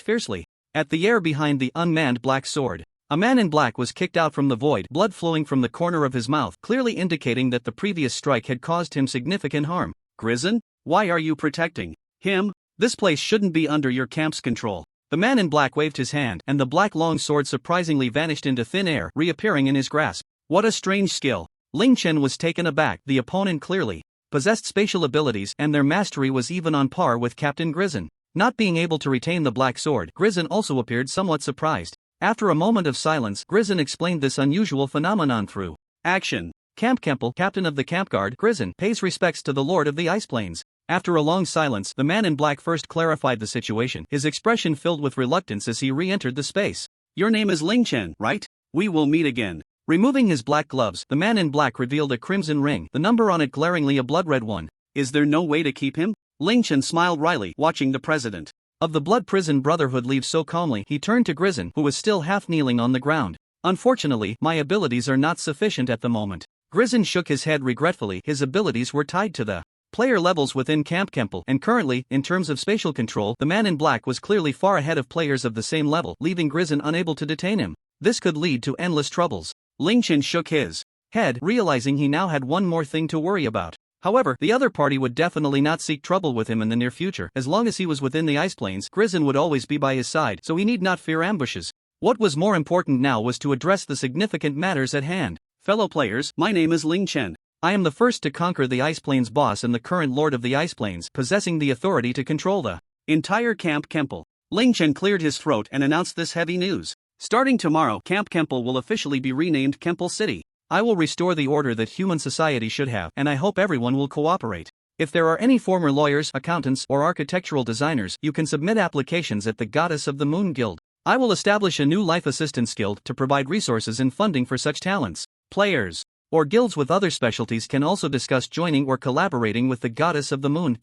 fiercely at the air behind the unmanned black sword. A man in black was kicked out from the void, blood flowing from the corner of his mouth, clearly indicating that the previous strike had caused him significant harm. Grizzon? Why are you protecting him? This place shouldn't be under your camp's control. The man in black waved his hand, and the black long sword surprisingly vanished into thin air, reappearing in his grasp. What a strange skill. Ling Chen was taken aback. The opponent clearly possessed spatial abilities, and their mastery was even on par with Captain Grizzon. Not being able to retain the black sword, Grizzon also appeared somewhat surprised. After a moment of silence, Grizzon explained this unusual phenomenon through action. Camp Kemple, captain of the camp guard, Grizzon, pays respects to the Lord of the Ice Plains. After a long silence, the man in black first clarified the situation, his expression filled with reluctance as he re-entered the space. Your name is Ling Chen, right? We will meet again. Removing his black gloves, the man in black revealed a crimson ring, the number on it glaringly a blood red one. Is there no way to keep him Ling Chen smiled wryly, watching the president of the Blood Prison Brotherhood leave so calmly. He turned to Grizzin, who was still half kneeling on the ground. Unfortunately, my abilities are not sufficient at the moment. Grizzin shook his head regretfully. His abilities were tied to the player levels within Camp Kemple, and currently, in terms of spatial control, the man in black was clearly far ahead of players of the same level, leaving Grizzin unable to detain him. This could lead to endless troubles. Ling Chen shook his head, realizing he now had one more thing to worry about. However, the other party would definitely not seek trouble with him in the near future. As long as he was within the ice plains, Grizzin would always be by his side, so he need not fear ambushes. What was more important now was to address the significant matters at hand. Fellow players, my name is Ling Chen. I am the first to conquer the Ice Plains boss and the current lord of the Ice Plains, possessing the authority to control the entire Camp Kemple. Ling Chen cleared his throat and announced this heavy news. Starting tomorrow, Camp Kemple will officially be renamed Kemple City. I will restore the order that human society should have, and I hope everyone will cooperate. If there are any former lawyers, accountants, or architectural designers, you can submit applications at the Goddess of the Moon Guild. I will establish a new life assistance guild to provide resources and funding for such talents. Players or guilds with other specialties can also discuss joining or collaborating with the Goddess of the Moon.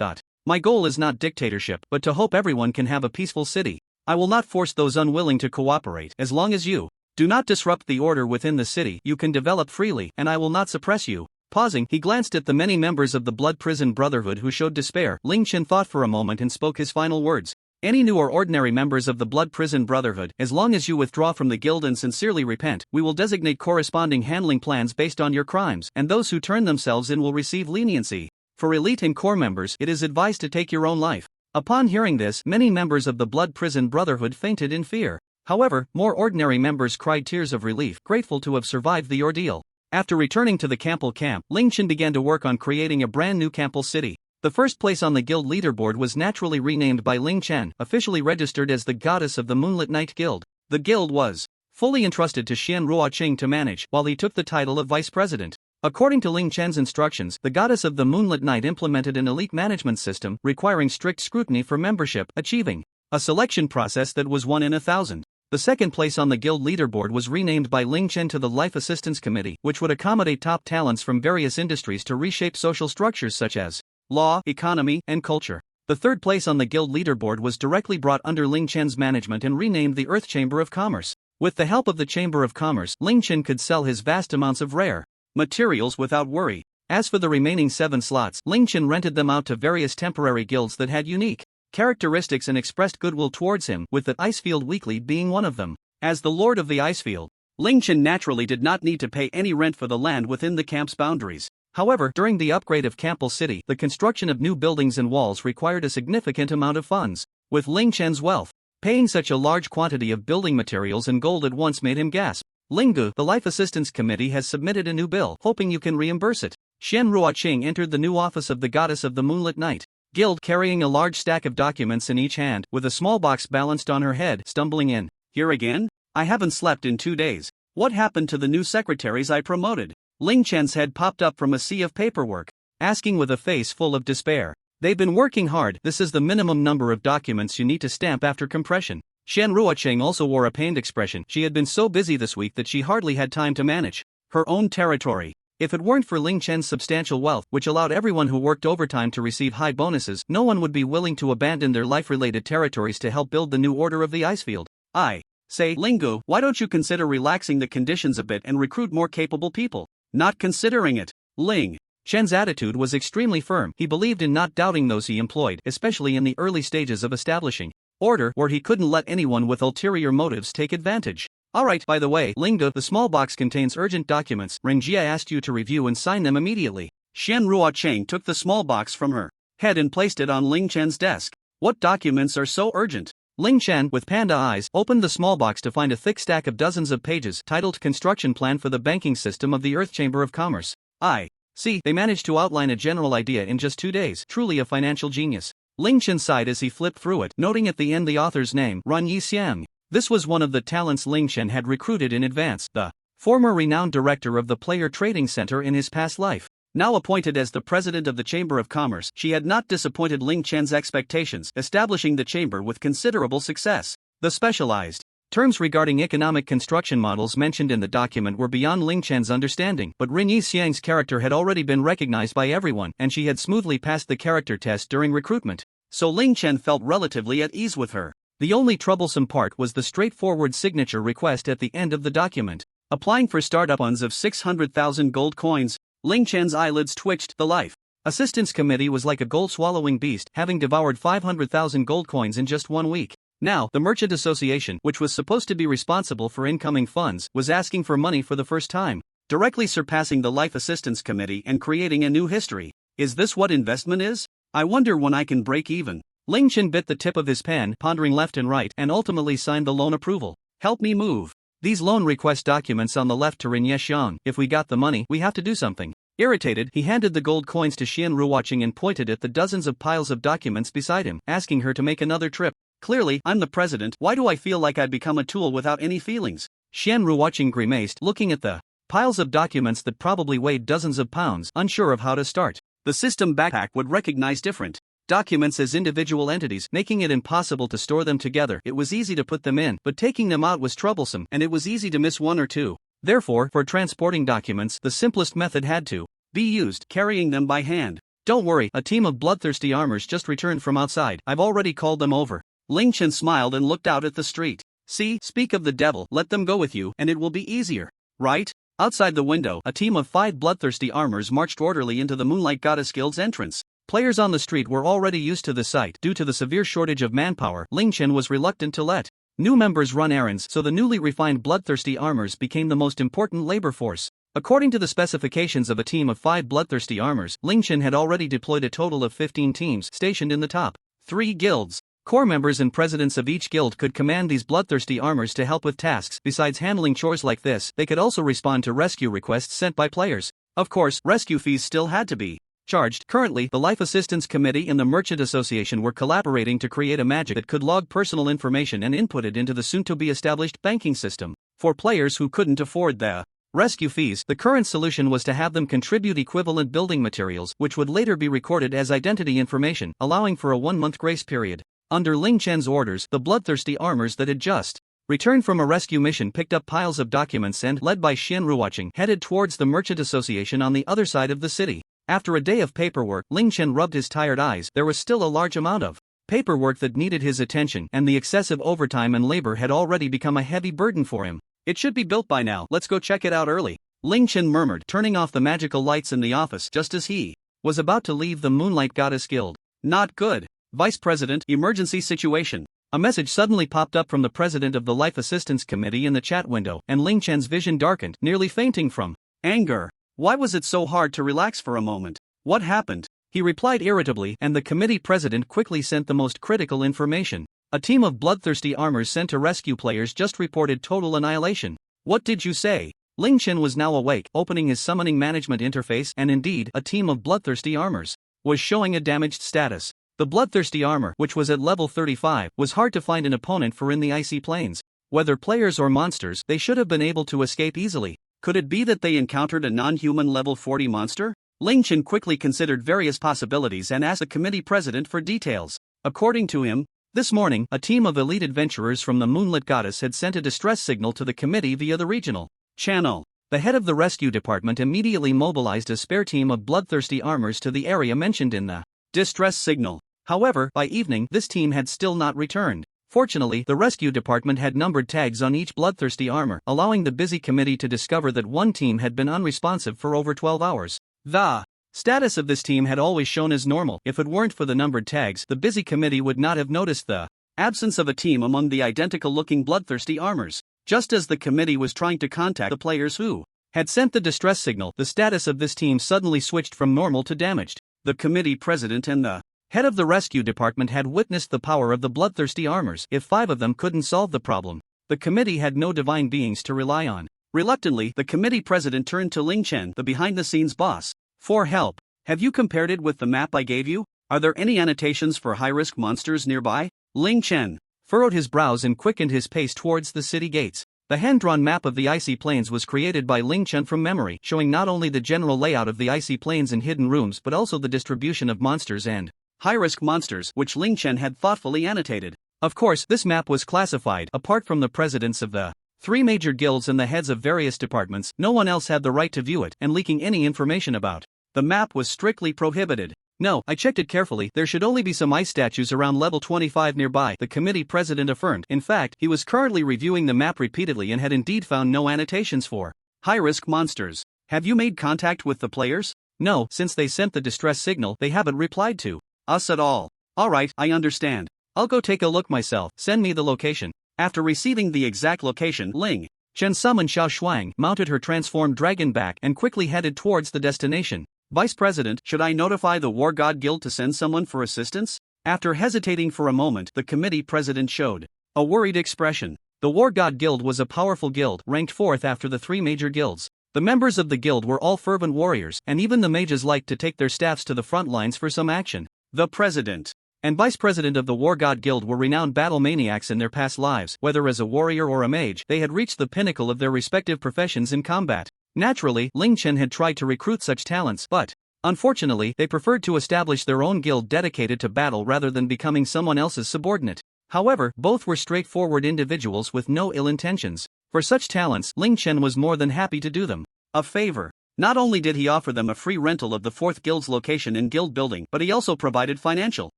My goal is not dictatorship, but to hope everyone can have a peaceful city. I will not force those unwilling to cooperate. As long as you do not disrupt the order within the city, you can develop freely, and I will not suppress you. Pausing, he glanced at the many members of the Blood Prison Brotherhood who showed despair. Ling Chen thought for a moment and spoke his final words. Any new or ordinary members of the Blood Prison Brotherhood, as long as you withdraw from the guild and sincerely repent, we will designate corresponding handling plans based on your crimes, and those who turn themselves in will receive leniency. For elite and core members, it is advised to take your own life. Upon hearing this, many members of the Blood Prison Brotherhood fainted in fear. However, more ordinary members cried tears of relief, grateful to have survived the ordeal. After returning to the Kemple camp, Ling Chen began to work on creating a brand new Kemple city. The first place on the guild leaderboard was naturally renamed by Ling Chen, officially registered as the Goddess of the Moonlit Night Guild. The guild was fully entrusted to Xian Ruoqing to manage, while he took the title of vice president. According to Ling Chen's instructions, the Goddess of the Moonlit Night implemented an elite management system requiring strict scrutiny for membership, achieving a selection process that was 1 in 1,000. The second place on the guild leaderboard was renamed by Ling Chen to the Life Assistance Committee, which would accommodate top talents from various industries to reshape social structures such as law, economy, and culture. The third place on the guild leaderboard was directly brought under Ling Chen's management and renamed the Earth Chamber of Commerce. With the help of the Chamber of Commerce, Ling Chen could sell his vast amounts of rare materials without worry. As for the remaining 7 slots, Ling Chen rented them out to various temporary guilds that had unique characteristics and expressed goodwill towards him, with the Icefield Weekly being one of them. As the Lord of the Icefield, Ling Chen naturally did not need to pay any rent for the land within the camp's boundaries. However, during the upgrade of Kemple City, the construction of new buildings and walls required a significant amount of funds. With Ling Chen's wealth, paying such a large quantity of building materials and gold at once made him gasp. Linggu, the Life Assistance Committee has submitted a new bill, hoping you can reimburse it. Xian Ruoqing entered the new office of the Goddess of the Moonlit Night Guild carrying a large stack of documents in each hand, with a small box balanced on her head, stumbling in. Here again? I haven't slept in 2 days. What happened to the new secretaries I promoted? Ling Chen's head popped up from a sea of paperwork, asking with a face full of despair. They've been working hard. This is the minimum number of documents you need to stamp after compression. Xian Ruoqing also wore a pained expression. She had been so busy this week that she hardly had time to manage her own territory. If it weren't for Ling Chen's substantial wealth, which allowed everyone who worked overtime to receive high bonuses, no one would be willing to abandon their life-related territories to help build the new order of the Icefield. I say, Linggu, why don't you consider relaxing the conditions a bit and recruit more capable people? Not considering it. Ling Chen's attitude was extremely firm. He believed in not doubting those he employed, especially in the early stages of establishing order, where he couldn't let anyone with ulterior motives take advantage. Alright, by the way, Linggu, the small box contains urgent documents. Rengjia asked you to review and sign them immediately. Xian Ruoqing took the small box from her head and placed it on Ling Chen's desk. What documents are so urgent? Ling Chen, with panda eyes, opened the small box to find a thick stack of dozens of pages titled Construction Plan for the Banking System of the Earth Chamber of Commerce. I see, they managed to outline a general idea in just 2 days. Truly a financial genius. Ling Chen sighed as he flipped through it, noting at the end the author's name, Ran Yixiang. This was one of the talents Ling Chen had recruited in advance, the former renowned director of the Player Trading Center in his past life. Now appointed as the president of the Chamber of Commerce, she had not disappointed Ling Chen's expectations, establishing the chamber with considerable success. The specialized Terms regarding economic construction models mentioned in the document were beyond Ling Chen's understanding, but Rin Yixiang's character had already been recognized by everyone, and she had smoothly passed the character test during recruitment. So Ling Chen felt relatively at ease with her. The only troublesome part was the straightforward signature request at the end of the document. Applying for startup funds of 600,000 gold coins, Ling Chen's eyelids twitched. The Life Assistance Committee was like a gold-swallowing beast, having devoured 500,000 gold coins in just 1 week. Now, the Merchant Association, which was supposed to be responsible for incoming funds, was asking for money for the first time, directly surpassing the Life Assistance Committee and creating a new history. Is this what investment is? I wonder when I can break even. Ling Chen bit the tip of his pen, pondering left and right, and ultimately signed the loan approval. Help me move these loan request documents on the left to Rin Yixiang. If we got the money, we have to do something. Irritated, he handed the gold coins to Xian Ruoqing and pointed at the dozens of piles of documents beside him, asking her to make another trip. Clearly, I'm the president. Why do I feel like I'd become a tool without any feelings? Xian Ruoqing grimaced, looking at the piles of documents that probably weighed dozens of pounds, unsure of how to start. The system backpack would recognize different documents as individual entities, making it impossible to store them together. It was easy to put them in, but taking them out was troublesome, and it was easy to miss one or two. Therefore, for transporting documents, the simplest method had to be used, carrying them by hand. Don't worry, a team of bloodthirsty armors just returned from outside. I've already called them over. Ling Chen smiled and looked out at the street. See, speak of the devil, let them go with you, and it will be easier. Right? Outside the window, a team of 5 bloodthirsty armors marched orderly into the Moonlight Goddess Guild's entrance. Players on the street were already used to the sight. Due to the severe shortage of manpower, Ling Chen was reluctant to let new members run errands, so the newly refined bloodthirsty armors became the most important labor force. According to the specifications of a team of 5 bloodthirsty armors, Ling Chen had already deployed a total of 15 teams stationed in the top 3 guilds. Core members and presidents of each guild could command these bloodthirsty armors to help with tasks. Besides handling chores like this, they could also respond to rescue requests sent by players. Of course, rescue fees still had to be charged. Currently, the Life Assistance Committee and the Merchant Association were collaborating to create a magic that could log personal information and input it into the soon-to-be-established banking system. For players who couldn't afford the rescue fees, the current solution was to have them contribute equivalent building materials, which would later be recorded as identity information, allowing for a 1-month grace period. Under Ling Chen's orders, the bloodthirsty armors that had just returned from a rescue mission picked up piles of documents and, led by Xian Ruoqing, headed towards the Merchant Association on the other side of the city. After a day of paperwork, Ling Chen rubbed his tired eyes. There was still a large amount of paperwork that needed his attention, and the excessive overtime and labor had already become a heavy burden for him. It should be built by now. Let's go check it out early. Ling Chen murmured, turning off the magical lights in the office just as he was about to leave the Moonlight Goddess Guild. Not good. Vice President, emergency situation. A message suddenly popped up from the president of the Life Assistance Committee in the chat window, and Ling Chen's vision darkened, nearly fainting from anger. Why was it so hard to relax for a moment? What happened? He replied irritably, and the committee president quickly sent the most critical information. A team of bloodthirsty armors sent to rescue players just reported total annihilation. What did you say? Ling Chen was now awake, opening his summoning management interface, and indeed, a team of bloodthirsty armors was showing a damaged status. The bloodthirsty armor, which was at level 35, was hard to find an opponent for in the icy plains. Whether players or monsters, they should have been able to escape easily. Could it be that they encountered a non-human level 40 monster? Ling Chen quickly considered various possibilities and asked the committee president for details. According to him, this morning, a team of elite adventurers from the Moonlit Goddess had sent a distress signal to the committee via the regional channel. The head of the rescue department immediately mobilized a spare team of bloodthirsty armors to the area mentioned in the distress signal. However, by evening, this team had still not returned. Fortunately, the rescue department had numbered tags on each bloodthirsty armor, allowing the busy committee to discover that one team had been unresponsive for over 12 hours. The status of this team had always shown as normal. If it weren't for the numbered tags, the busy committee would not have noticed the absence of a team among the identical-looking bloodthirsty armors. Just as the committee was trying to contact the players who had sent the distress signal, the status of this team suddenly switched from normal to damaged. The committee president and the head of the rescue department had witnessed the power of the bloodthirsty armors. If 5 of them couldn't solve the problem, the committee had no divine beings to rely on. Reluctantly, the committee president turned to Ling Chen, the behind-the-scenes boss, for help. Have you compared it with the map I gave you? Are there any annotations for high-risk monsters nearby? Ling Chen furrowed his brows and quickened his pace towards the city gates. The hand-drawn map of the icy plains was created by Ling Chen from memory, showing not only the general layout of the icy plains and hidden rooms but also the distribution of monsters and high-risk monsters, which Ling Chen had thoughtfully annotated. Of course, this map was classified. Apart from the presidents of the 3 major guilds and the heads of various departments, no one else had the right to view it, and leaking any information about the map was strictly prohibited. No, I checked it carefully, there should only be some ice statues around level 25 nearby, the committee president affirmed. In fact, he was currently reviewing the map repeatedly and had indeed found no annotations for high-risk monsters. Have you made contact with the players? No, since they sent the distress signal, they haven't replied to us at all. Alright, I understand. I'll go take a look myself, send me the location. After receiving the exact location, Ling Chen summoned Xiao Shuang, mounted her transformed dragon back and quickly headed towards the destination. Vice President, should I notify the War God Guild to send someone for assistance? After hesitating for a moment, the committee president showed a worried expression. The War God Guild was a powerful guild, ranked 4th after the 3 major guilds. The members of the guild were all fervent warriors, and even the mages liked to take their staffs to the front lines for some action. The president and vice president of the War God Guild were renowned battle maniacs in their past lives. Whether as a warrior or a mage, they had reached the pinnacle of their respective professions in combat. Naturally, Ling Chen had tried to recruit such talents, but unfortunately, they preferred to establish their own guild dedicated to battle rather than becoming someone else's subordinate. However, both were straightforward individuals with no ill intentions. For such talents, Ling Chen was more than happy to do them a favor. Not only did he offer them a free rental of the 4th guild's location in guild building, but he also provided financial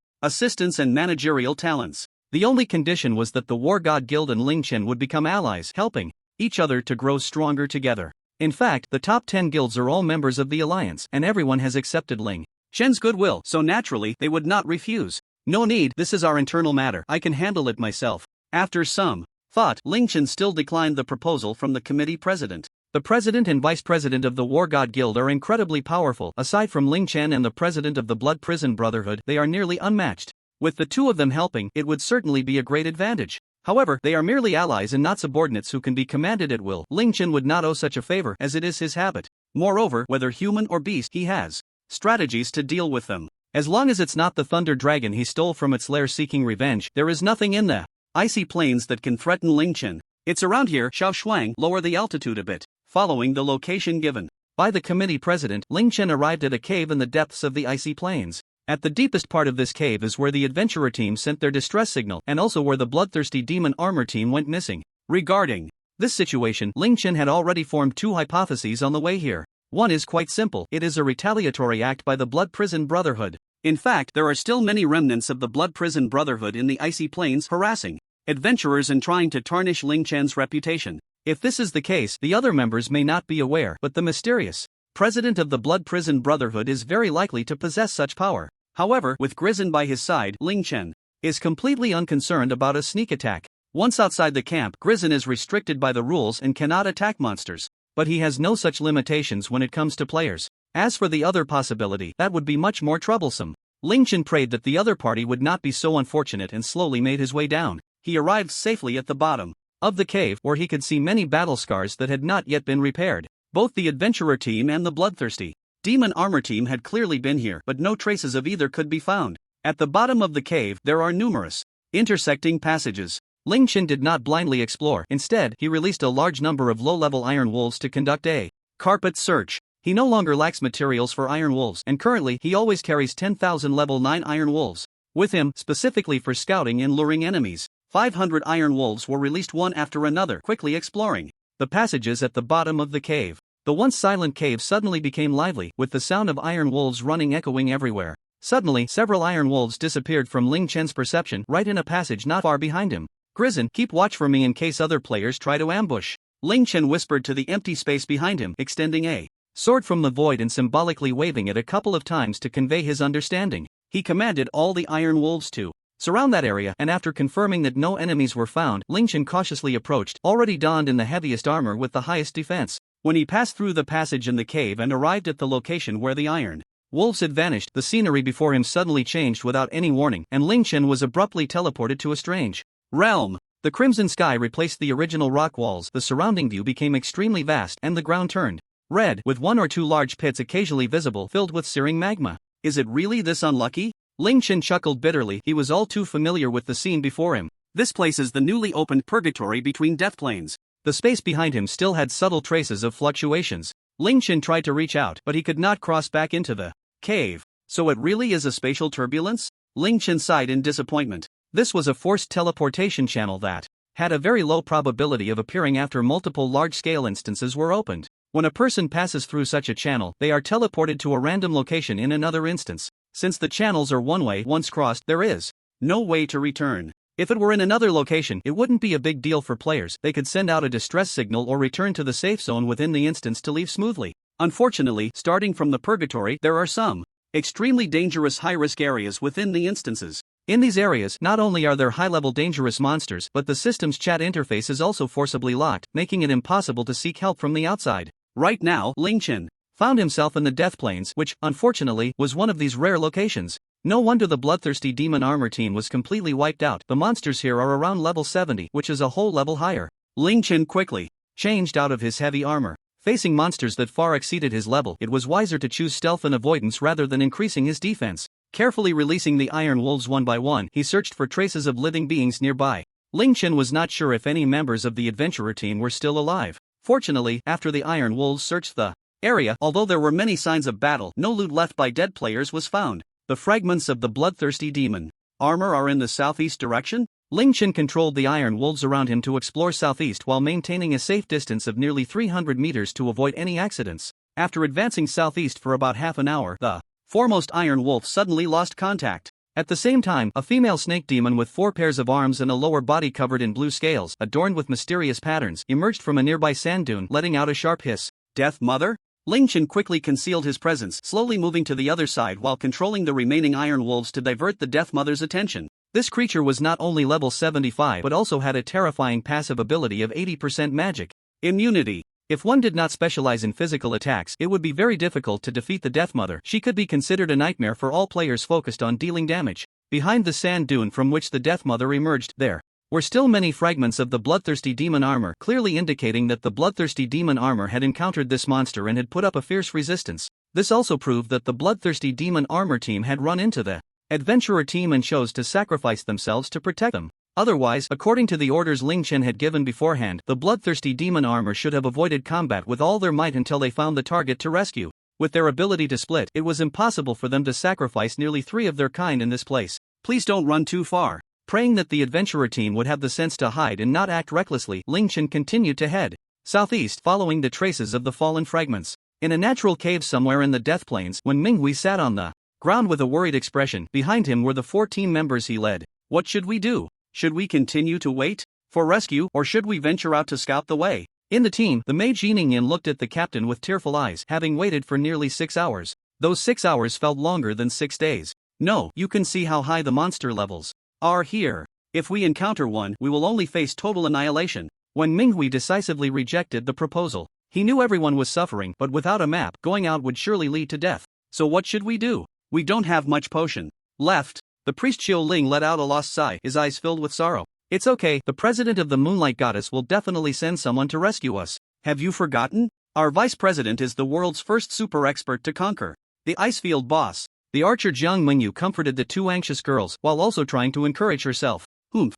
assistance and managerial talents. The only condition was that the War God Guild and Ling Chen would become allies, helping each other to grow stronger together. In fact, the top 10 guilds are all members of the alliance, and everyone has accepted Ling Chen's goodwill, so naturally, they would not refuse. No need, this is our internal matter, I can handle it myself. After some thought, Ling Chen still declined the proposal from the committee president. The president and vice president of the War God Guild are incredibly powerful. Aside from Ling Chen and the president of the Blood Prison Brotherhood, they are nearly unmatched. With the 2 of them helping, it would certainly be a great advantage. However, they are merely allies and not subordinates who can be commanded at will. Ling Chen would not owe such a favor, as it is his habit. Moreover, whether human or beast, he has strategies to deal with them. As long as it's not the thunder dragon he stole from its lair seeking revenge, there is nothing in the icy plains that can threaten Ling Chen. It's around here. Xiao Shuang, lower the altitude a bit. Following the location given by the committee president, Ling Chen arrived at a cave in the depths of the icy plains. At the deepest part of this cave is where the adventurer team sent their distress signal, and also where the bloodthirsty demon armor team went missing. Regarding this situation, Ling Chen had already formed 2 hypotheses on the way here. One is quite simple, it is a retaliatory act by the Blood Prison Brotherhood. In fact, there are still many remnants of the Blood Prison Brotherhood in the icy plains, harassing adventurers and trying to tarnish Ling Chen's reputation. If this is the case, the other members may not be aware, but the mysterious president of the Blood Prison Brotherhood is very likely to possess such power. However, with Grizzin by his side, Ling Chen is completely unconcerned about a sneak attack. Once outside the camp, Grizzin is restricted by the rules and cannot attack monsters. But he has no such limitations when it comes to players. As for the other possibility, that would be much more troublesome. Ling Chen prayed that the other party would not be so unfortunate and slowly made his way down. He arrived safely at the bottom of the cave, where he could see many battle scars that had not yet been repaired. Both the adventurer team and the bloodthirsty demon armor team had clearly been here, but no traces of either could be found. At the bottom of the cave, there are numerous intersecting passages. Ling Chen did not blindly explore. Instead, he released a large number of low-level iron wolves to conduct a carpet search. He no longer lacks materials for iron wolves, and currently he always carries 10,000 level 9 iron wolves with him, specifically for scouting and luring enemies. 500 iron wolves were released one after another, quickly exploring the passages at the bottom of the cave. The once silent cave suddenly became lively, with the sound of iron wolves running echoing everywhere. Suddenly, several iron wolves disappeared from Ling Chen's perception, right in a passage not far behind him. Grizzin, keep watch for me in case other players try to ambush. Ling Chen whispered to the empty space behind him, extending a sword from the void and symbolically waving it a couple of times to convey his understanding. He commanded all the iron wolves to surround that area, and after confirming that no enemies were found, Ling Chen cautiously approached, already donned in the heaviest armor with the highest defense. When he passed through the passage in the cave and arrived at the location where the iron wolves had vanished, the scenery before him suddenly changed without any warning, and Ling Chen was abruptly teleported to a strange realm. The crimson sky replaced the original rock walls, the surrounding view became extremely vast, and the ground turned red, with 1 or 2 large pits occasionally visible filled with searing magma. Is it really this unlucky? Ling Chen chuckled bitterly, he was all too familiar with the scene before him. This place is the newly opened purgatory between death planes. The space behind him still had subtle traces of fluctuations. Ling Chen tried to reach out, but he could not cross back into the cave. So it really is a spatial turbulence? Ling Chen sighed in disappointment. This was a forced teleportation channel that had a very low probability of appearing after multiple large-scale instances were opened. When a person passes through such a channel, they are teleported to a random location in another instance. Since the channels are one-way, once crossed, there is no way to return. If it were in another location, it wouldn't be a big deal for players. They could send out a distress signal or return to the safe zone within the instance to leave smoothly. Unfortunately, starting from the purgatory, there are some extremely dangerous high-risk areas within the instances. In these areas, not only are there high-level dangerous monsters, but the system's chat interface is also forcibly locked, making it impossible to seek help from the outside. Right now, Ling Chen found himself in the Death Plains, which, unfortunately, was one of these rare locations. No wonder the bloodthirsty demon armor team was completely wiped out. The monsters here are around level 70, which is a whole level higher. Ling Chen quickly changed out of his heavy armor. Facing monsters that far exceeded his level, it was wiser to choose stealth and avoidance rather than increasing his defense. Carefully releasing the iron wolves one by one, he searched for traces of living beings nearby. Ling Chen was not sure if any members of the adventurer team were still alive. Fortunately, after the iron wolves searched the area, although there were many signs of battle, no loot left by dead players was found. The fragments of the bloodthirsty demon armor are in the southeast direction. Ling Chen controlled the iron wolves around him to explore southeast while maintaining a safe distance of nearly 300 meters to avoid any accidents. After advancing southeast for about half an hour, the foremost iron wolf suddenly lost contact. At the same time, a female snake demon with 4 pairs of arms and a lower body covered in blue scales, adorned with mysterious patterns, emerged from a nearby sand dune, letting out a sharp hiss. Death Mother? Ling Chen quickly concealed his presence, slowly moving to the other side while controlling the remaining iron wolves to divert the Death Mother's attention. This creature was not only level 75 but also had a terrifying passive ability of 80% magic immunity. If one did not specialize in physical attacks, it would be very difficult to defeat the Death Mother. She could be considered a nightmare for all players focused on dealing damage. Behind the sand dune from which the Death Mother emerged, there were still many fragments of the bloodthirsty demon armor, clearly indicating that the bloodthirsty demon armor had encountered this monster and had put up a fierce resistance. This also proved that the bloodthirsty demon armor team had run into the adventurer team and chose to sacrifice themselves to protect them. Otherwise, according to the orders Ling Chen had given beforehand, the bloodthirsty demon armor should have avoided combat with all their might until they found the target to rescue. With their ability to split, it was impossible for them to sacrifice nearly 3 of their kind in this place. Please don't run too far. Praying that the adventurer team would have the sense to hide and not act recklessly, Ling Chen continued to head southeast, following the traces of the fallen fragments. In a natural cave somewhere in the Death Plains, when Minghui sat on the ground with a worried expression, behind him were the 14 members he led. What should we do? Should we continue to wait for rescue, or should we venture out to scout the way? In the team, the mage Yining looked at the captain with tearful eyes, having waited for nearly 6 hours. Those 6 hours felt longer than 6 days. No, you can see how high the monster levels are here. If we encounter one, we will only face total annihilation. When Minghui decisively rejected the proposal, he knew everyone was suffering, but without a map, going out would surely lead to death. So what should we do? We don't have much potion left. The priest Xiu Ling let out a lost sigh, his eyes filled with sorrow. It's okay, the president of the Moonlight Goddess will definitely send someone to rescue us. Have you forgotten? Our vice president is the world's first super expert to conquer the Icefield boss. The archer Jiang Mingyu comforted the 2 anxious girls, while also trying to encourage herself.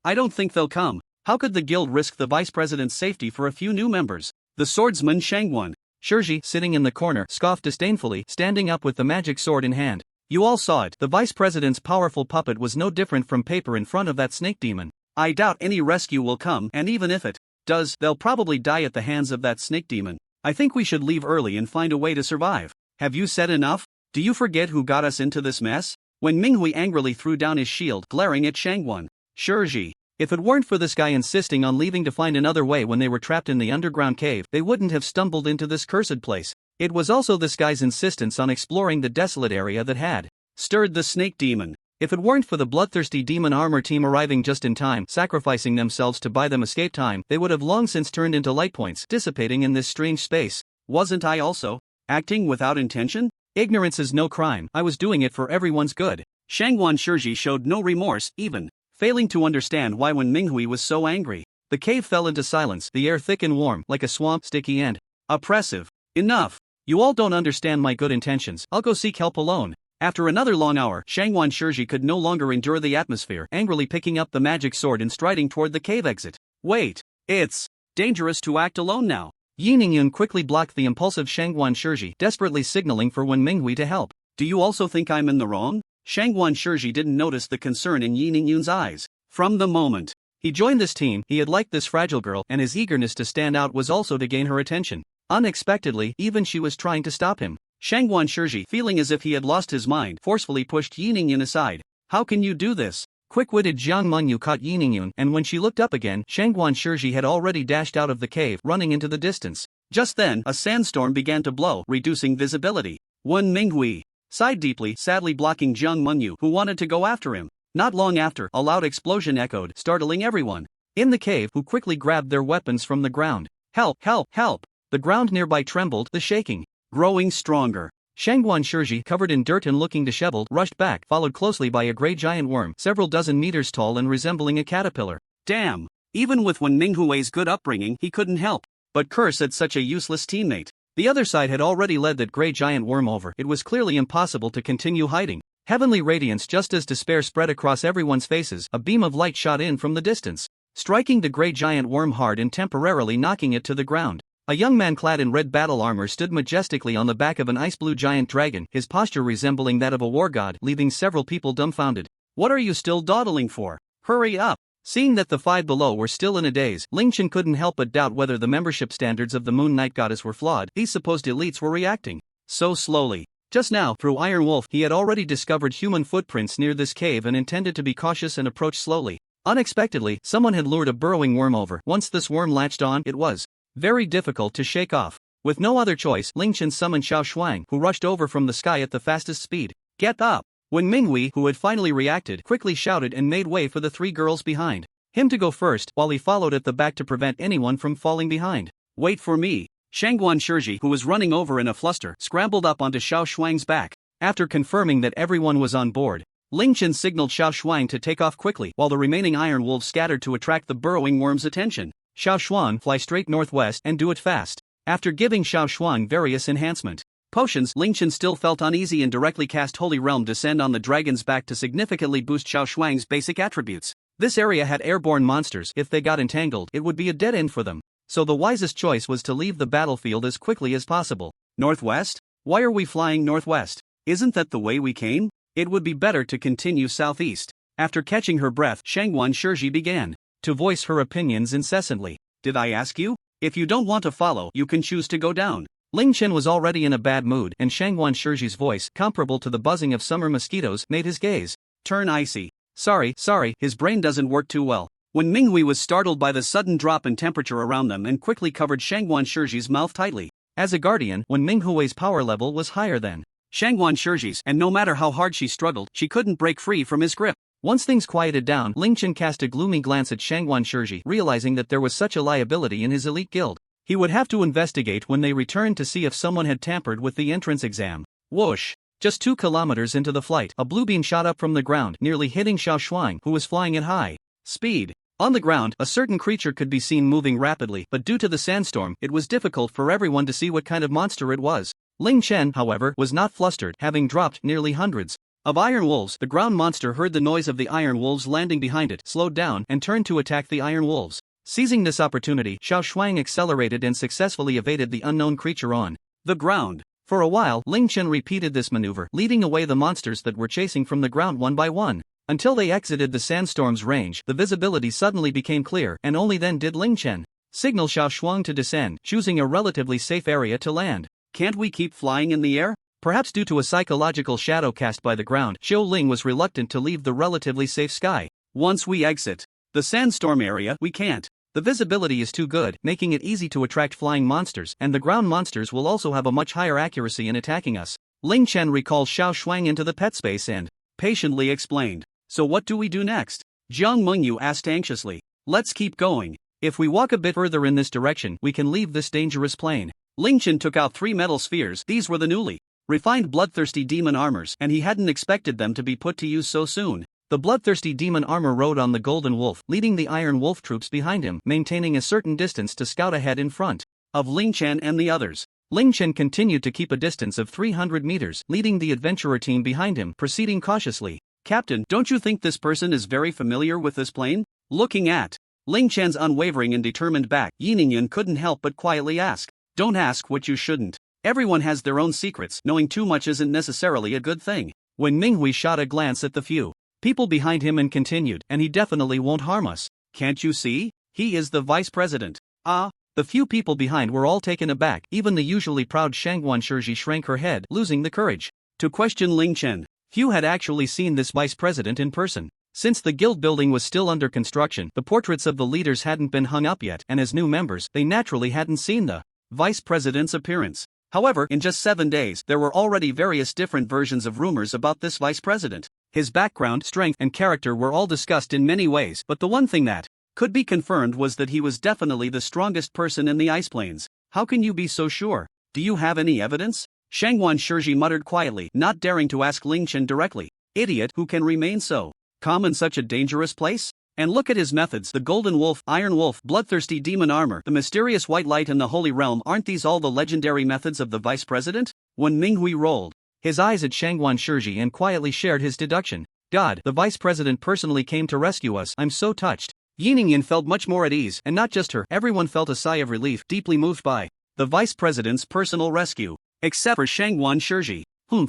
I don't think they'll come. How could the guild risk the vice president's safety for a few new members? The swordsman Shangguan Shirji, sitting in the corner, scoffed disdainfully, standing up with the magic sword in hand. You all saw it. The vice president's powerful puppet was no different from paper in front of that snake demon. I doubt any rescue will come, and even if it does, they'll probably die at the hands of that snake demon. I think we should leave early and find a way to survive. Have you said enough? Do you forget who got us into this mess? When Minghui angrily threw down his shield, glaring at Shangguan Shirji. If it weren't for this guy insisting on leaving to find another way when they were trapped in the underground cave, they wouldn't have stumbled into this cursed place. It was also this guy's insistence on exploring the desolate area that had stirred the snake demon. If it weren't for the bloodthirsty demon armor team arriving just in time, sacrificing themselves to buy them escape time, they would have long since turned into light points, dissipating in this strange space. Wasn't I also acting without intention? Ignorance is no crime, I was doing it for everyone's good. Shangguan Shirji showed no remorse, even failing to understand why when Minghui was so angry. The cave fell into silence, the air thick and warm, like a swamp, sticky and oppressive. Enough. You all don't understand my good intentions, I'll go seek help alone. After another long hour, Shangguan Shirji could no longer endure the atmosphere, angrily picking up the magic sword and striding toward the cave exit. Wait, it's dangerous to act alone now. Yi Ningyun quickly blocked the impulsive Shangguan Shirji, desperately signaling for Wen Minghui to help. Do you also think I'm in the wrong? Shangguan Shirji didn't notice the concern in Yi Ningyun's eyes. From the moment he joined this team, he had liked this fragile girl, and his eagerness to stand out was also to gain her attention. Unexpectedly, even she was trying to stop him. Shangguan Shiji, feeling as if he had lost his mind, forcefully pushed Yi Ningyun aside. How can you do this? Quick-witted Jiang Mengyu caught Yi Ningyun, and when she looked up again, Shangguan Shiji had already dashed out of the cave, running into the distance. Just then, a sandstorm began to blow, reducing visibility. Wen Minghui sighed deeply, sadly blocking Jiang Mengyu, who wanted to go after him. Not long after, a loud explosion echoed, startling everyone in the cave, who quickly grabbed their weapons from the ground. Help! Help! Help! The ground nearby trembled, the shaking growing stronger. Shangguan Shiji, covered in dirt and looking disheveled, rushed back, followed closely by a gray giant worm, several dozen meters tall and resembling a caterpillar. Damn! Even with Wen Minghui's good upbringing, he couldn't help but curse at such a useless teammate. The other side had already led that gray giant worm over. It was clearly impossible to continue hiding. Heavenly radiance, just as despair spread across everyone's faces, a beam of light shot in from the distance, striking the gray giant worm hard and temporarily knocking it to the ground. A young man clad in red battle armor stood majestically on the back of an ice-blue giant dragon, his posture resembling that of a war god, leaving several people dumbfounded. What are you still dawdling for? Hurry up! Seeing that the five below were still in a daze, Ling Chen couldn't help but doubt whether the membership standards of the Moon Knight Goddess were flawed. These supposed elites were reacting so slowly. Just now, through Iron Wolf, he had already discovered human footprints near this cave and intended to be cautious and approach slowly. Unexpectedly, someone had lured a burrowing worm over. Once this worm latched on, it was very difficult to shake off. With no other choice, Ling Chen summoned Xiao Shuang, who rushed over from the sky at the fastest speed. Get up! When Minghui, who had finally reacted, quickly shouted and made way for the three girls behind him to go first, while he followed at the back to prevent anyone from falling behind. Wait for me! Shangguan Shiji, who was running over in a fluster, scrambled up onto Xiao Shuang's back. After confirming that everyone was on board, Ling Chen signaled Xiao Shuang to take off quickly, while the remaining iron wolves scattered to attract the burrowing worm's attention. Xiao Shuang, fly straight northwest and do it fast. After giving Xiao Shuang various enhancement potions, Ling Chen still felt uneasy and directly cast Holy Realm Descend on the dragon's back to significantly boost Xiao Shuang's basic attributes. This area had airborne monsters. If they got entangled, it would be a dead end for them. So the wisest choice was to leave the battlefield as quickly as possible. Northwest? Why are we flying northwest? Isn't that the way we came? It would be better to continue southeast. After catching her breath, Shangguan Shiji began to voice her opinions incessantly. Did I ask you? If you don't want to follow, you can choose to go down. Ling Chen was already in a bad mood, and Shangguan Shiji's voice, comparable to the buzzing of summer mosquitoes, made his gaze turn icy. Sorry, his brain doesn't work too well. When Minghui was startled by the sudden drop in temperature around them and quickly covered Shangguan Shiji's mouth tightly. As a guardian, when Minghui's power level was higher than Shangguan Shiji's, and no matter how hard she struggled, she couldn't break free from his grip. Once things quieted down, Ling Chen cast a gloomy glance at Shangguan Shiji, realizing that there was such a liability in his elite guild. He would have to investigate when they returned to see if someone had tampered with the entrance exam. Whoosh! Just 2 kilometers into the flight, a blue beam shot up from the ground, nearly hitting Xiao Shuang, who was flying at high speed. On the ground, a certain creature could be seen moving rapidly, but due to the sandstorm, it was difficult for everyone to see what kind of monster it was. Ling Chen, however, was not flustered, having dropped nearly hundreds of iron wolves. The ground monster heard the noise of the iron wolves landing behind it, slowed down, and turned to attack the iron wolves. Seizing this opportunity, Xiao Shuang accelerated and successfully evaded the unknown creature on the ground. For a while, Ling Chen repeated this maneuver, leading away the monsters that were chasing from the ground one by one. Until they exited the sandstorm's range, the visibility suddenly became clear, and only then did Ling Chen signal Xiao Shuang to descend, choosing a relatively safe area to land. Can't we keep flying in the air? Perhaps due to a psychological shadow cast by the ground, Xiao Ling was reluctant to leave the relatively safe sky. Once we exit the sandstorm area, we can't. The visibility is too good, making it easy to attract flying monsters, and the ground monsters will also have a much higher accuracy in attacking us. Ling Chen recalled Xiao Shuang into the pet space and patiently explained. So what do we do next? Jiang Mengyu asked anxiously. Let's keep going. If we walk a bit further in this direction, we can leave this dangerous plane. Ling Chen took out 3 metal spheres. These were the newly refined bloodthirsty demon armors, and he hadn't expected them to be put to use so soon. The bloodthirsty demon armor rode on the golden wolf, leading the iron wolf troops behind him, maintaining a certain distance to scout ahead in front of Ling Chen and the others. Ling Chen continued to keep a distance of 300 meters, leading the adventurer team behind him, proceeding cautiously. Captain, don't you think this person is very familiar with this plane? Looking at Ling Chen's unwavering and determined back, Yi Ningyun couldn't help but quietly ask. Don't ask what you shouldn't. Everyone has their own secrets. Knowing too much isn't necessarily a good thing. When Minghui shot a glance at the few people behind him and continued, and he definitely won't harm us. Can't you see? He is the vice president. Ah. The few people behind were all taken aback. Even the usually proud Shangguan Shiji shrank her head, losing the courage to question Ling Chen. Few had actually seen this vice president in person. Since the guild building was still under construction, the portraits of the leaders hadn't been hung up yet, and as new members, they naturally hadn't seen the vice president's appearance. However, in just 7 days, there were already various different versions of rumors about this vice president. His background, strength, and character were all discussed in many ways, but the one thing that could be confirmed was that he was definitely the strongest person in the Ice Plains. How can you be so sure? Do you have any evidence? Shangguan Shiji muttered quietly, not daring to ask Ling Chen directly. Idiot, who can remain so calm in such a dangerous place? And look at his methods: the Golden Wolf, Iron Wolf, Bloodthirsty Demon Armor, the Mysterious White Light and the Holy Realm. Aren't these all the legendary methods of the Vice President? When Minghui rolled his eyes at Shangguan Shiji and quietly shared his deduction. God, the Vice President personally came to rescue us. I'm so touched. Yin felt much more at ease, and not just her. Everyone felt a sigh of relief, deeply moved by the Vice President's personal rescue. Except for Shangguan Shiji.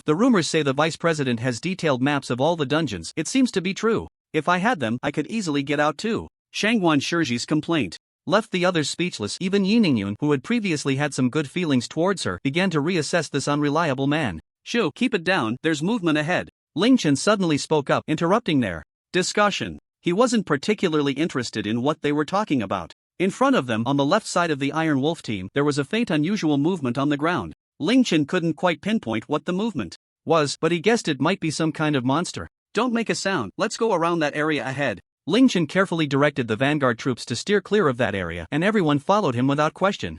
The rumors say the Vice President has detailed maps of all the dungeons. It seems to be true. If I had them, I could easily get out too. Shangguan Shiji's complaint left the others speechless. Even Yingyun, who had previously had some good feelings towards her, began to reassess this unreliable man. Shoo, keep it down, there's movement ahead. Ling Chen suddenly spoke up, interrupting their discussion. He wasn't particularly interested in what they were talking about. In front of them, on the left side of the Iron Wolf team, there was a faint unusual movement on the ground. Ling Chen couldn't quite pinpoint what the movement was, but he guessed it might be some kind of monster. Don't make a sound, let's go around that area ahead. Ling Chen carefully directed the vanguard troops to steer clear of that area, and everyone followed him without question.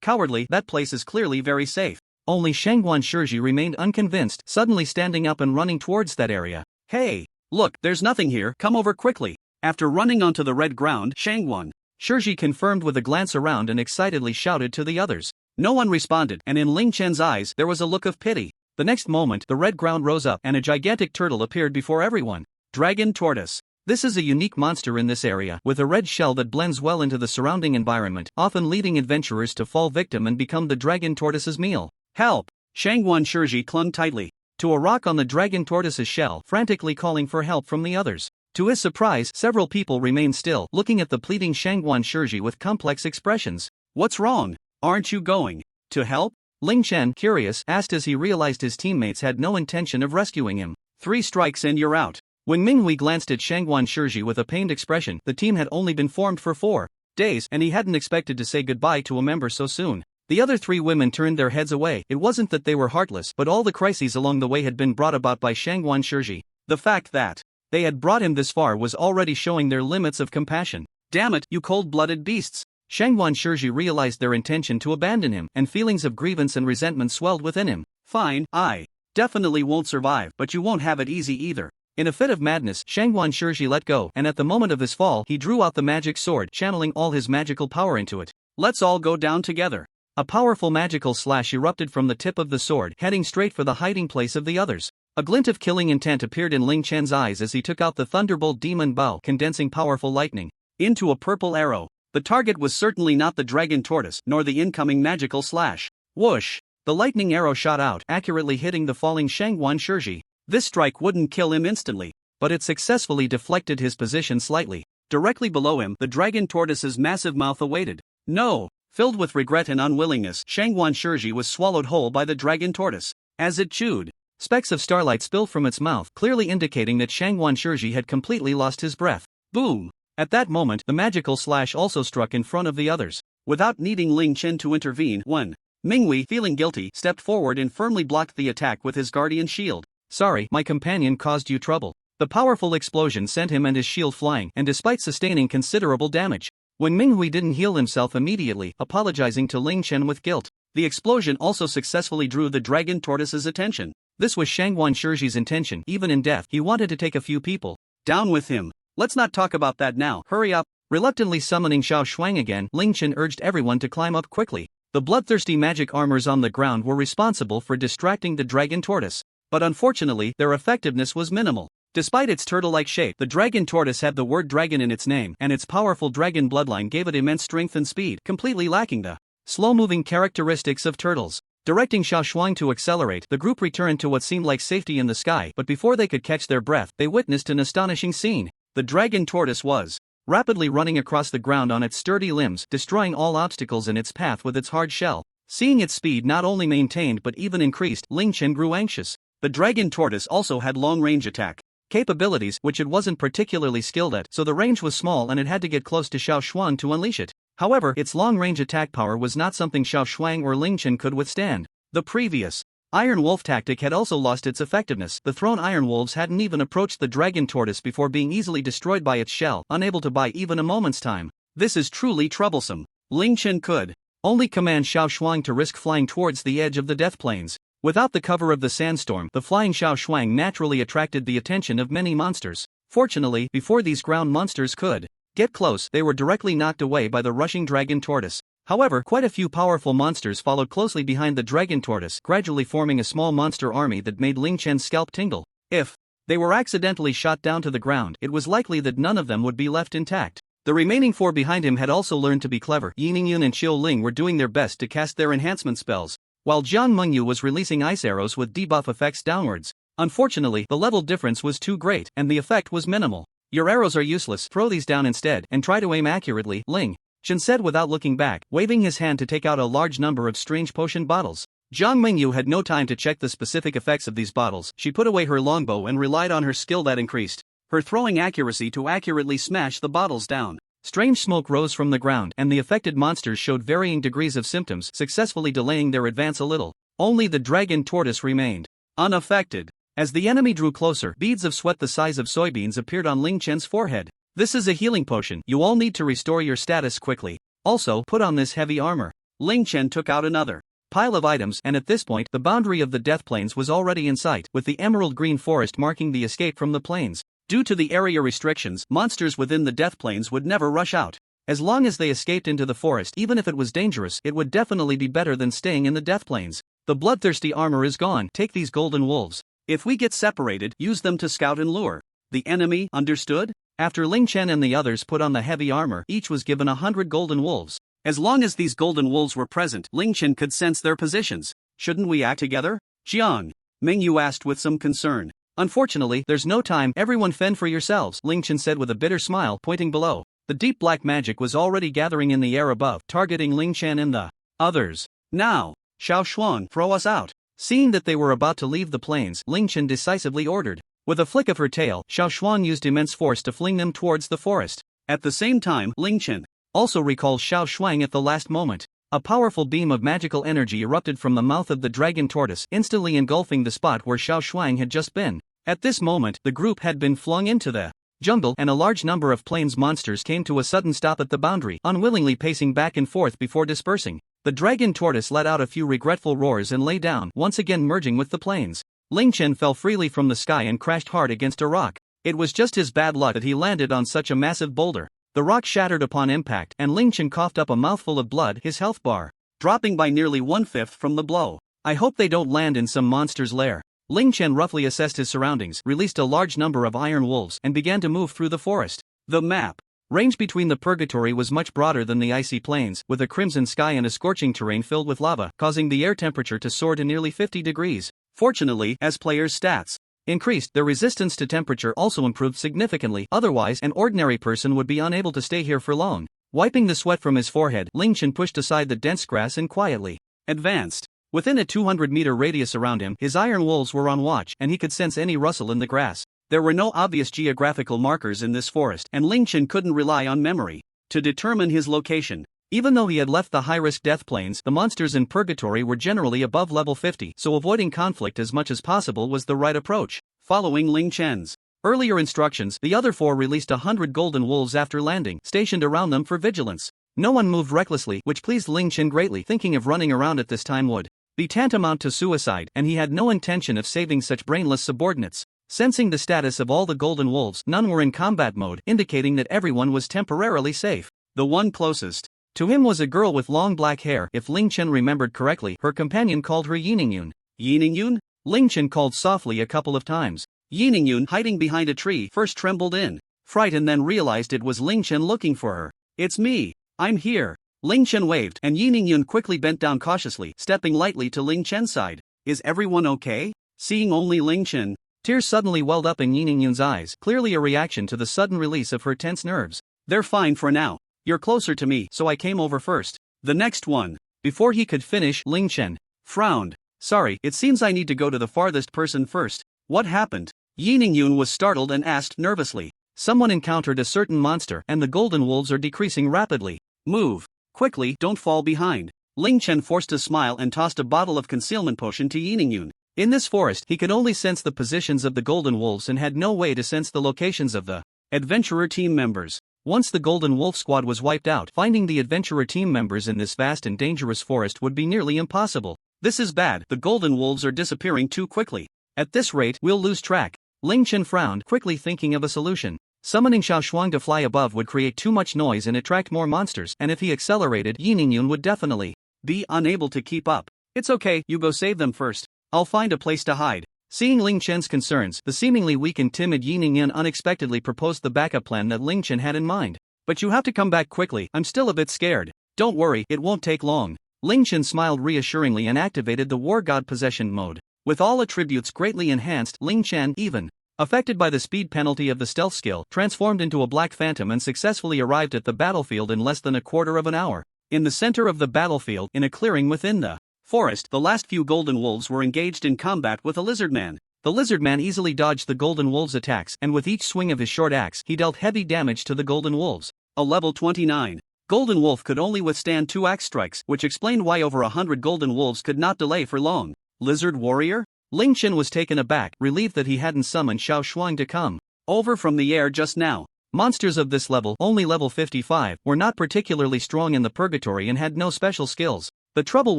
Cowardly, that place is clearly very safe. Only Shangguan Shiji remained unconvinced, suddenly standing up and running towards that area. Hey! Look, there's nothing here, come over quickly. After running onto the red ground, Shangguan Shiji confirmed with a glance around and excitedly shouted to the others. No one responded, and in Ling Chen's eyes there was a look of pity. The next moment, the red ground rose up and a gigantic turtle appeared before everyone. Dragon Tortoise. This is a unique monster in this area, with a red shell that blends well into the surrounding environment, often leading adventurers to fall victim and become the dragon tortoise's meal. Help! Shangguan Shiji clung tightly to a rock on the dragon tortoise's shell, frantically calling for help from the others. To his surprise, several people remained still, looking at the pleading Shangguan Shiji with complex expressions. What's wrong? Aren't you going to help? Ling Chen, curious, asked as he realized his teammates had no intention of rescuing him. 3 strikes and you're out. When Minghui glanced at Shangguan Shiji with a pained expression, the team had only been formed for 4 days, and he hadn't expected to say goodbye to a member so soon. The other 3 women turned their heads away. It wasn't that they were heartless, but all the crises along the way had been brought about by Shangguan Shiji. The fact that they had brought him this far was already showing their limits of compassion. Damn it, you cold-blooded beasts! Shangguan Shiji realized their intention to abandon him, and feelings of grievance and resentment swelled within him. Fine, I definitely won't survive, but you won't have it easy either. In a fit of madness, Shangguan Shiji let go, and at the moment of his fall, he drew out the magic sword, channeling all his magical power into it. Let's all go down together. A powerful magical slash erupted from the tip of the sword, heading straight for the hiding place of the others. A glint of killing intent appeared in Ling Chen's eyes as he took out the Thunderbolt Demon Bow, condensing powerful lightning into a purple arrow. The target was certainly not the dragon tortoise, nor the incoming magical slash. Whoosh! The lightning arrow shot out, accurately hitting the falling Shangguan Shiji. This strike wouldn't kill him instantly, but it successfully deflected his position slightly. Directly below him, the dragon tortoise's massive mouth awaited. No! Filled with regret and unwillingness, Shangguan Shiji was swallowed whole by the dragon tortoise. As it chewed, specks of starlight spilled from its mouth, clearly indicating that Shangguan Shiji had completely lost his breath. Boom! At that moment, the magical slash also struck in front of the others. Without needing Ling Chen to intervene, Minghui, feeling guilty, stepped forward and firmly blocked the attack with his guardian shield. Sorry, my companion caused you trouble. The powerful explosion sent him and his shield flying, and despite sustaining considerable damage, when Minghui didn't heal himself immediately, apologizing to Ling Chen with guilt, the explosion also successfully drew the dragon tortoise's attention. This was Shangguan Shiji's intention. Even in death, he wanted to take a few people down with him. Let's not talk about that now, hurry up. Reluctantly summoning Xiao Shuang again, Ling Chen urged everyone to climb up quickly. The bloodthirsty magic armors on the ground were responsible for distracting the dragon tortoise, but unfortunately, their effectiveness was minimal. Despite its turtle-like shape, the dragon tortoise had the word dragon in its name, and its powerful dragon bloodline gave it immense strength and speed, completely lacking the slow-moving characteristics of turtles. Directing Xiao Shuang to accelerate, the group returned to what seemed like safety in the sky, but before they could catch their breath, they witnessed an astonishing scene. The dragon tortoise was rapidly running across the ground on its sturdy limbs, destroying all obstacles in its path with its hard shell. Seeing its speed not only maintained but even increased, Ling Chen grew anxious. The dragon tortoise also had long-range attack capabilities, which it wasn't particularly skilled at, so the range was small and it had to get close to Xiao Shuang to unleash it. However, its long-range attack power was not something Xiao Shuang or Ling Chen could withstand. The previous Iron Wolf tactic had also lost its effectiveness. The thrown Iron Wolves hadn't even approached the dragon tortoise before being easily destroyed by its shell, unable to buy even a moment's time. This is truly troublesome. Ling Chen could only command Xiao Shuang to risk flying towards the edge of the Death Plains. Without the cover of the sandstorm, the flying Xiao Shuang naturally attracted the attention of many monsters. Fortunately, before these ground monsters could get close, they were directly knocked away by the rushing dragon tortoise. However, quite a few powerful monsters followed closely behind the dragon tortoise, gradually forming a small monster army that made Ling Chen's scalp tingle. If they were accidentally shot down to the ground, it was likely that none of them would be left intact. The remaining 4 behind him had also learned to be clever. Yiningyun and Qiu Ling were doing their best to cast their enhancement spells, while Jiang Mengyu was releasing ice arrows with debuff effects downwards. Unfortunately, the level difference was too great, and the effect was minimal. Your arrows are useless, throw these down instead, and try to aim accurately, Ling Chen said without looking back, waving his hand to take out a large number of strange potion bottles. Jiang Mengyu had no time to check the specific effects of these bottles. She put away her longbow and relied on her skill that increased her throwing accuracy to accurately smash the bottles down. Strange smoke rose from the ground, and the affected monsters showed varying degrees of symptoms, successfully delaying their advance a little. Only the dragon tortoise remained unaffected. As the enemy drew closer, beads of sweat the size of soybeans appeared on Ling Chen's forehead. This is a healing potion. You all need to restore your status quickly. Also, put on this heavy armor. Ling Chen took out another pile of items, and at this point, the boundary of the Death Plains was already in sight, with the emerald green forest marking the escape from the plains. Due to the area restrictions, monsters within the Death Plains would never rush out. As long as they escaped into the forest, even if it was dangerous, it would definitely be better than staying in the Death Plains. The bloodthirsty armor is gone. Take these golden wolves. If we get separated, use them to scout and lure the enemy, understood? After Ling Chen and the others put on the heavy armor, each was given 100 golden wolves. As long as these golden wolves were present, Ling Chen could sense their positions. Shouldn't we act together? Jiang Mengyu asked with some concern. Unfortunately, there's no time. Everyone fend for yourselves, Ling Chen said with a bitter smile, pointing below. The deep black magic was already gathering in the air above, targeting Ling Chen and the others. Now, Xiao Shuang, throw us out. Seeing that they were about to leave the plains, Ling Chen decisively ordered. With a flick of her tail, Xiao Shuang used immense force to fling them towards the forest. At the same time, Ling Chen also recalled Xiao Shuang at the last moment. A powerful beam of magical energy erupted from the mouth of the dragon tortoise, instantly engulfing the spot where Xiao Shuang had just been. At this moment, the group had been flung into the jungle, and a large number of plains monsters came to a sudden stop at the boundary, unwillingly pacing back and forth before dispersing. The dragon tortoise let out a few regretful roars and lay down, once again merging with the plains. Ling Chen fell freely from the sky and crashed hard against a rock. It was just his bad luck that he landed on such a massive boulder. The rock shattered upon impact, and Ling Chen coughed up a mouthful of blood, his health bar dropping by nearly 1/5 from the blow. I hope they don't land in some monster's lair. Ling Chen roughly assessed his surroundings, released a large number of iron wolves, and began to move through the forest. The map range between the purgatory was much broader than the icy plains, with a crimson sky and a scorching terrain filled with lava, causing the air temperature to soar to nearly 50 degrees. Fortunately, as players' stats increased, their resistance to temperature also improved significantly, otherwise an ordinary person would be unable to stay here for long. Wiping the sweat from his forehead, Ling Chen pushed aside the dense grass and quietly advanced. Within a 200-meter radius around him, his iron wolves were on watch, and he could sense any rustle in the grass. There were no obvious geographical markers in this forest, and Ling Chen couldn't rely on memory to determine his location. Even though he had left the high-risk death plains, the monsters in purgatory were generally above level 50, so avoiding conflict as much as possible was the right approach. Following Ling Chen's earlier instructions, the other 4 released 100 golden wolves after landing, stationed around them for vigilance. No one moved recklessly, which pleased Ling Chen greatly. Thinking of running around at this time would be tantamount to suicide, and he had no intention of saving such brainless subordinates. Sensing the status of all the golden wolves, none were in combat mode, indicating that everyone was temporarily safe. The one closest to him was a girl with long black hair. If Ling Chen remembered correctly, her companion called her Yiningyun. Yiningyun? Ling Chen called softly a couple of times. Yiningyun, hiding behind a tree, first trembled in fright and then realized it was Ling Chen looking for her. It's me. I'm here. Ling Chen waved, and Yi Ningyun quickly bent down cautiously, stepping lightly to Ling Chen's side. Is everyone okay? Seeing only Ling Chen, tears suddenly welled up in Yi Ningyun's eyes, clearly a reaction to the sudden release of her tense nerves. They're fine for now. You're closer to me, so I came over first. The next one. Before he could finish, Ling Chen frowned. Sorry, it seems I need to go to the farthest person first. What happened? Yi Ningyun was startled and asked nervously. Someone encountered a certain monster, and the golden wolves are decreasing rapidly. Move. Quickly, don't fall behind. Ling Chen forced a smile and tossed a bottle of concealment potion to Yi Ningyun. In this forest, he could only sense the positions of the golden wolves and had no way to sense the locations of the adventurer team members. Once the golden wolf squad was wiped out, finding the adventurer team members in this vast and dangerous forest would be nearly impossible. This is bad, the golden wolves are disappearing too quickly. At this rate, we'll lose track. Ling Chen frowned, quickly thinking of a solution. Summoning Xiao Shuang to fly above would create too much noise and attract more monsters, and if he accelerated, Yi Ningyun would definitely be unable to keep up. It's okay, you go save them first. I'll find a place to hide. Seeing Ling Chen's concerns, the seemingly weak and timid Yi Ningyun unexpectedly proposed the backup plan that Ling Chen had in mind. But you have to come back quickly, I'm still a bit scared. Don't worry, it won't take long. Ling Chen smiled reassuringly and activated the War God Possession mode. With all attributes greatly enhanced, Ling Chen, even affected by the speed penalty of the stealth skill, transformed into a black phantom and successfully arrived at the battlefield in less than a quarter of an hour. In the center of the battlefield, in a clearing within the forest, the last few golden wolves were engaged in combat with a lizard man. The lizard man easily dodged the golden wolves' attacks, and with each swing of his short axe, he dealt heavy damage to the golden wolves. A level 29 golden wolf could only withstand 2 axe strikes, which explained why over 100 golden wolves could not delay for long. Lizard warrior? Ling Chen was taken aback, relieved that he hadn't summoned Xiao Shuang to come over from the air just now. Monsters of this level, only level 55, were not particularly strong in the purgatory and had no special skills. The trouble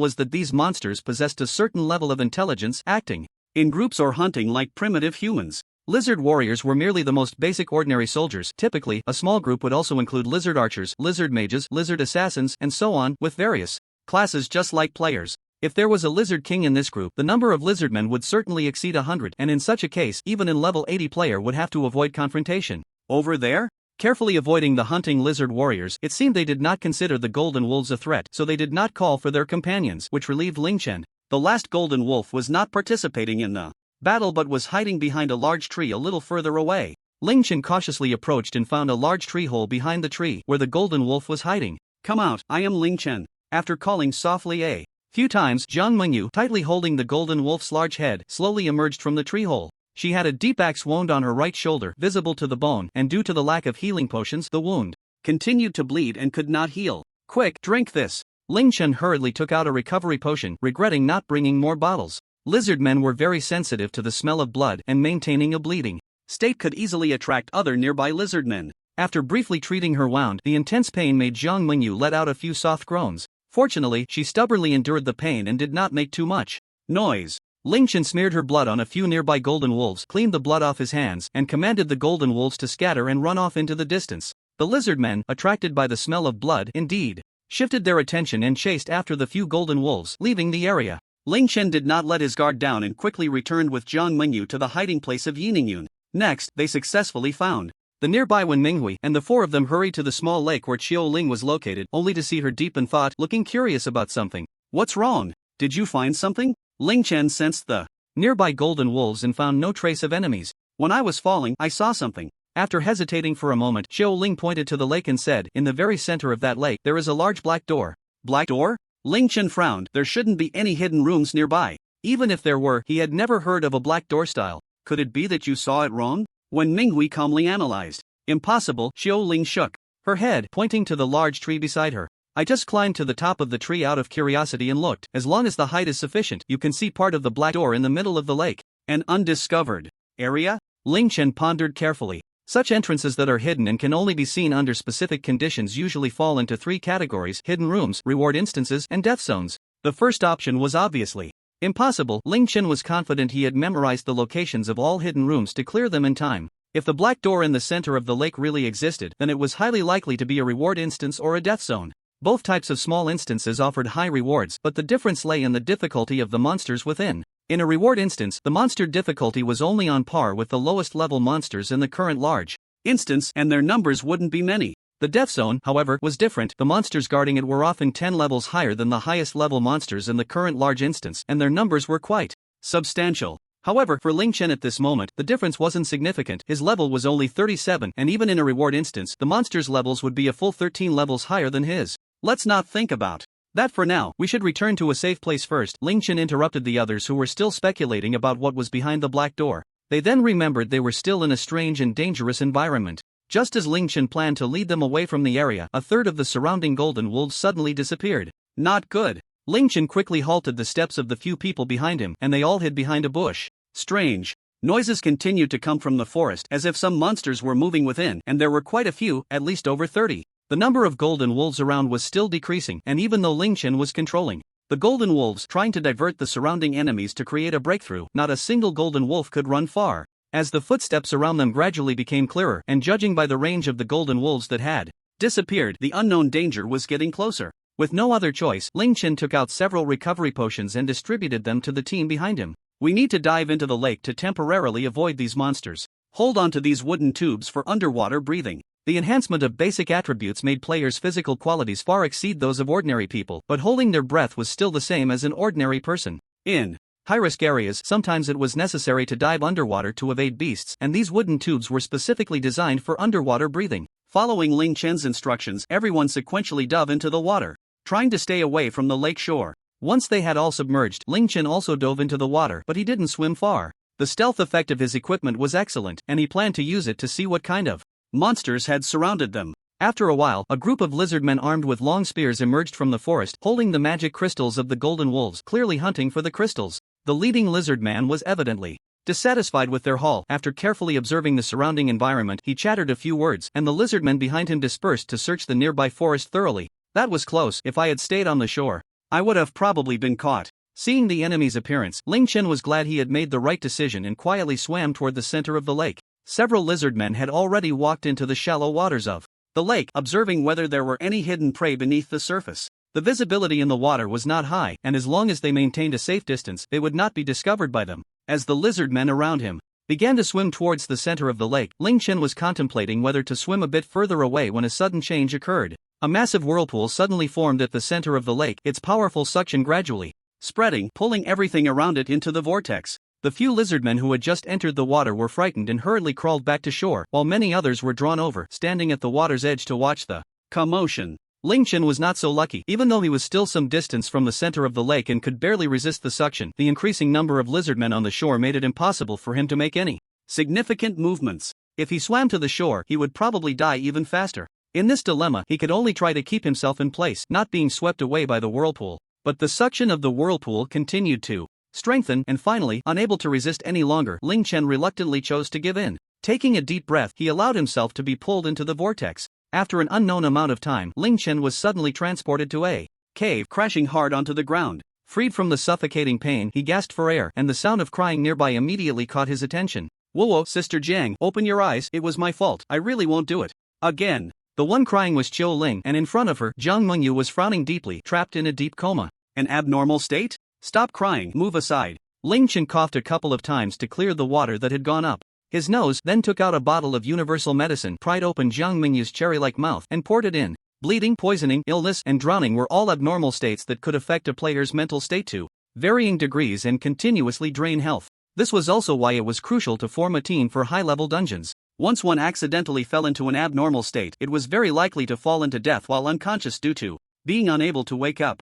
was that these monsters possessed a certain level of intelligence, acting in groups or hunting like primitive humans. Lizard warriors were merely the most basic ordinary soldiers. Typically, a small group would also include lizard archers, lizard mages, lizard assassins, and so on, with various classes just like players. If there was a lizard king in this group, the number of lizardmen would certainly exceed 100, and in such a case, even an level 80 player would have to avoid confrontation. Over there? Carefully avoiding the hunting lizard warriors, it seemed they did not consider the golden wolves a threat, so they did not call for their companions, which relieved Ling Chen. The last golden wolf was not participating in the battle but was hiding behind a large tree a little further away. Ling Chen cautiously approached and found a large tree hole behind the tree, where the golden wolf was hiding. Come out, I am Ling Chen. After calling softly a few times, Jiang Mengyu, tightly holding the golden wolf's large head, slowly emerged from the tree hole. She had a deep axe wound on her right shoulder, visible to the bone, and due to the lack of healing potions, the wound continued to bleed and could not heal. Quick, drink this. Ling Chen hurriedly took out a recovery potion, regretting not bringing more bottles. Lizard men were very sensitive to the smell of blood, and maintaining a bleeding state could easily attract other nearby lizard men. After briefly treating her wound, the intense pain made Jiang Mengyu let out a few soft groans. Fortunately, she stubbornly endured the pain and did not make too much noise. Ling Chen smeared her blood on a few nearby golden wolves, cleaned the blood off his hands, and commanded the golden wolves to scatter and run off into the distance. The lizard men, attracted by the smell of blood, indeed, shifted their attention and chased after the few golden wolves, leaving the area. Ling Chen did not let his guard down and quickly returned with Jiang Mengyu to the hiding place of Yi Ningyun. Next, they successfully found the nearby Wen Minghui, and the four of them hurried to the small lake where Qiu Ling was located, only to see her deep in thought, looking curious about something. What's wrong? Did you find something? Ling Chen sensed the nearby golden wolves and found no trace of enemies. When I was falling, I saw something. After hesitating for a moment, Qiu Ling pointed to the lake and said, in the very center of that lake, there is a large black door. Black door? Ling Chen frowned. There shouldn't be any hidden rooms nearby. Even if there were, he had never heard of a black door style. Could it be that you saw it wrong? Wen Minghui calmly analyzed. Impossible. Qiu Ling shook her head, pointing to the large tree beside her. I just climbed to the top of the tree out of curiosity and looked. As long as the height is sufficient, you can see part of the black door in the middle of the lake. An undiscovered area? Ling Chen pondered carefully. Such entrances that are hidden and can only be seen under specific conditions usually fall into 3 categories: hidden rooms, reward instances, and death zones. The first option was obviously impossible. Ling Chen was confident he had memorized the locations of all hidden rooms to clear them in time. If the black door in the center of the lake really existed, then it was highly likely to be a reward instance or a death zone. Both types of small instances offered high rewards, but the difference lay in the difficulty of the monsters within. In a reward instance, the monster difficulty was only on par with the lowest level monsters in the current large instance, and their numbers wouldn't be many. The death zone, however, was different. The monsters guarding it were often 10 levels higher than the highest level monsters in the current large instance, and their numbers were quite substantial. However, for Ling Chen at this moment, the difference wasn't significant. His level was only 37, and even in a reward instance, the monsters' levels would be a full 13 levels higher than his. Let's not think about that for now. We should return to a safe place first. Ling Chen interrupted the others who were still speculating about what was behind the black door. They then remembered they were still in a strange and dangerous environment. Just as Ling Chen planned to lead them away from the area, a third of the surrounding golden wolves suddenly disappeared. Not good. Ling Chen quickly halted the steps of the few people behind him, and they all hid behind a bush. Strange. Noises continued to come from the forest as if some monsters were moving within, and there were quite a few, at least over 30. The number of golden wolves around was still decreasing, and even though Ling Chen was controlling the golden wolves trying to divert the surrounding enemies to create a breakthrough, not a single golden wolf could run far. As the footsteps around them gradually became clearer, and judging by the range of the golden wolves that had disappeared, the unknown danger was getting closer. With no other choice, Ling Chen took out several recovery potions and distributed them to the team behind him. We need to dive into the lake to temporarily avoid these monsters. Hold on to these wooden tubes for underwater breathing. The enhancement of basic attributes made players' physical qualities far exceed those of ordinary people, but holding their breath was still the same as an ordinary person. In high-risk areas, sometimes it was necessary to dive underwater to evade beasts, and these wooden tubes were specifically designed for underwater breathing. Following Ling Chen's instructions, everyone sequentially dove into the water, trying to stay away from the lake shore. Once they had all submerged, Ling Chen also dove into the water, but he didn't swim far. The stealth effect of his equipment was excellent, and he planned to use it to see what kind of monsters had surrounded them. After a while, a group of lizardmen armed with long spears emerged from the forest, holding the magic crystals of the golden wolves, clearly hunting for the crystals. The leading lizard man was evidently dissatisfied with their haul. After carefully observing the surrounding environment, he chattered a few words, and the lizardmen behind him dispersed to search the nearby forest thoroughly. That was close. If I had stayed on the shore, I would have probably been caught. Seeing the enemy's appearance, Ling Chen was glad he had made the right decision and quietly swam toward the center of the lake. Several lizardmen had already walked into the shallow waters of the lake, observing whether there were any hidden prey beneath the surface. The visibility in the water was not high, and as long as they maintained a safe distance, they would not be discovered by them. As the lizardmen around him began to swim towards the center of the lake, Ling Chen was contemplating whether to swim a bit further away when a sudden change occurred. A massive whirlpool suddenly formed at the center of the lake, its powerful suction gradually spreading, pulling everything around it into the vortex. The few lizardmen who had just entered the water were frightened and hurriedly crawled back to shore, while many others were drawn over, standing at the water's edge to watch the commotion. Ling Chen was not so lucky. Even though he was still some distance from the center of the lake and could barely resist the suction, the increasing number of lizardmen on the shore made it impossible for him to make any significant movements. If he swam to the shore, he would probably die even faster. In this dilemma, he could only try to keep himself in place, not being swept away by the whirlpool. But the suction of the whirlpool continued to strengthen, and finally, unable to resist any longer, Ling Chen reluctantly chose to give in. Taking a deep breath, he allowed himself to be pulled into the vortex. After an unknown amount of time, Ling Chen was suddenly transported to a cave, crashing hard onto the ground. Freed from the suffocating pain, he gasped for air, and the sound of crying nearby immediately caught his attention. "Whoa, Sister Jiang, open your eyes, it was my fault, I really won't do it again." The one crying was Qiu Ling, and in front of her, Jiang Mengyu was frowning deeply, trapped in a deep coma. An abnormal state? Stop crying, move aside. Ling Chen coughed a couple of times to clear the water that had gone up his nose, then took out a bottle of universal medicine, pried open Jiang Mengyu's cherry-like mouth, and poured it in. Bleeding, poisoning, illness, and drowning were all abnormal states that could affect a player's mental state to varying degrees and continuously drain health. This was also why it was crucial to form a team for high-level dungeons. Once one accidentally fell into an abnormal state, it was very likely to fall into death while unconscious due to being unable to wake up.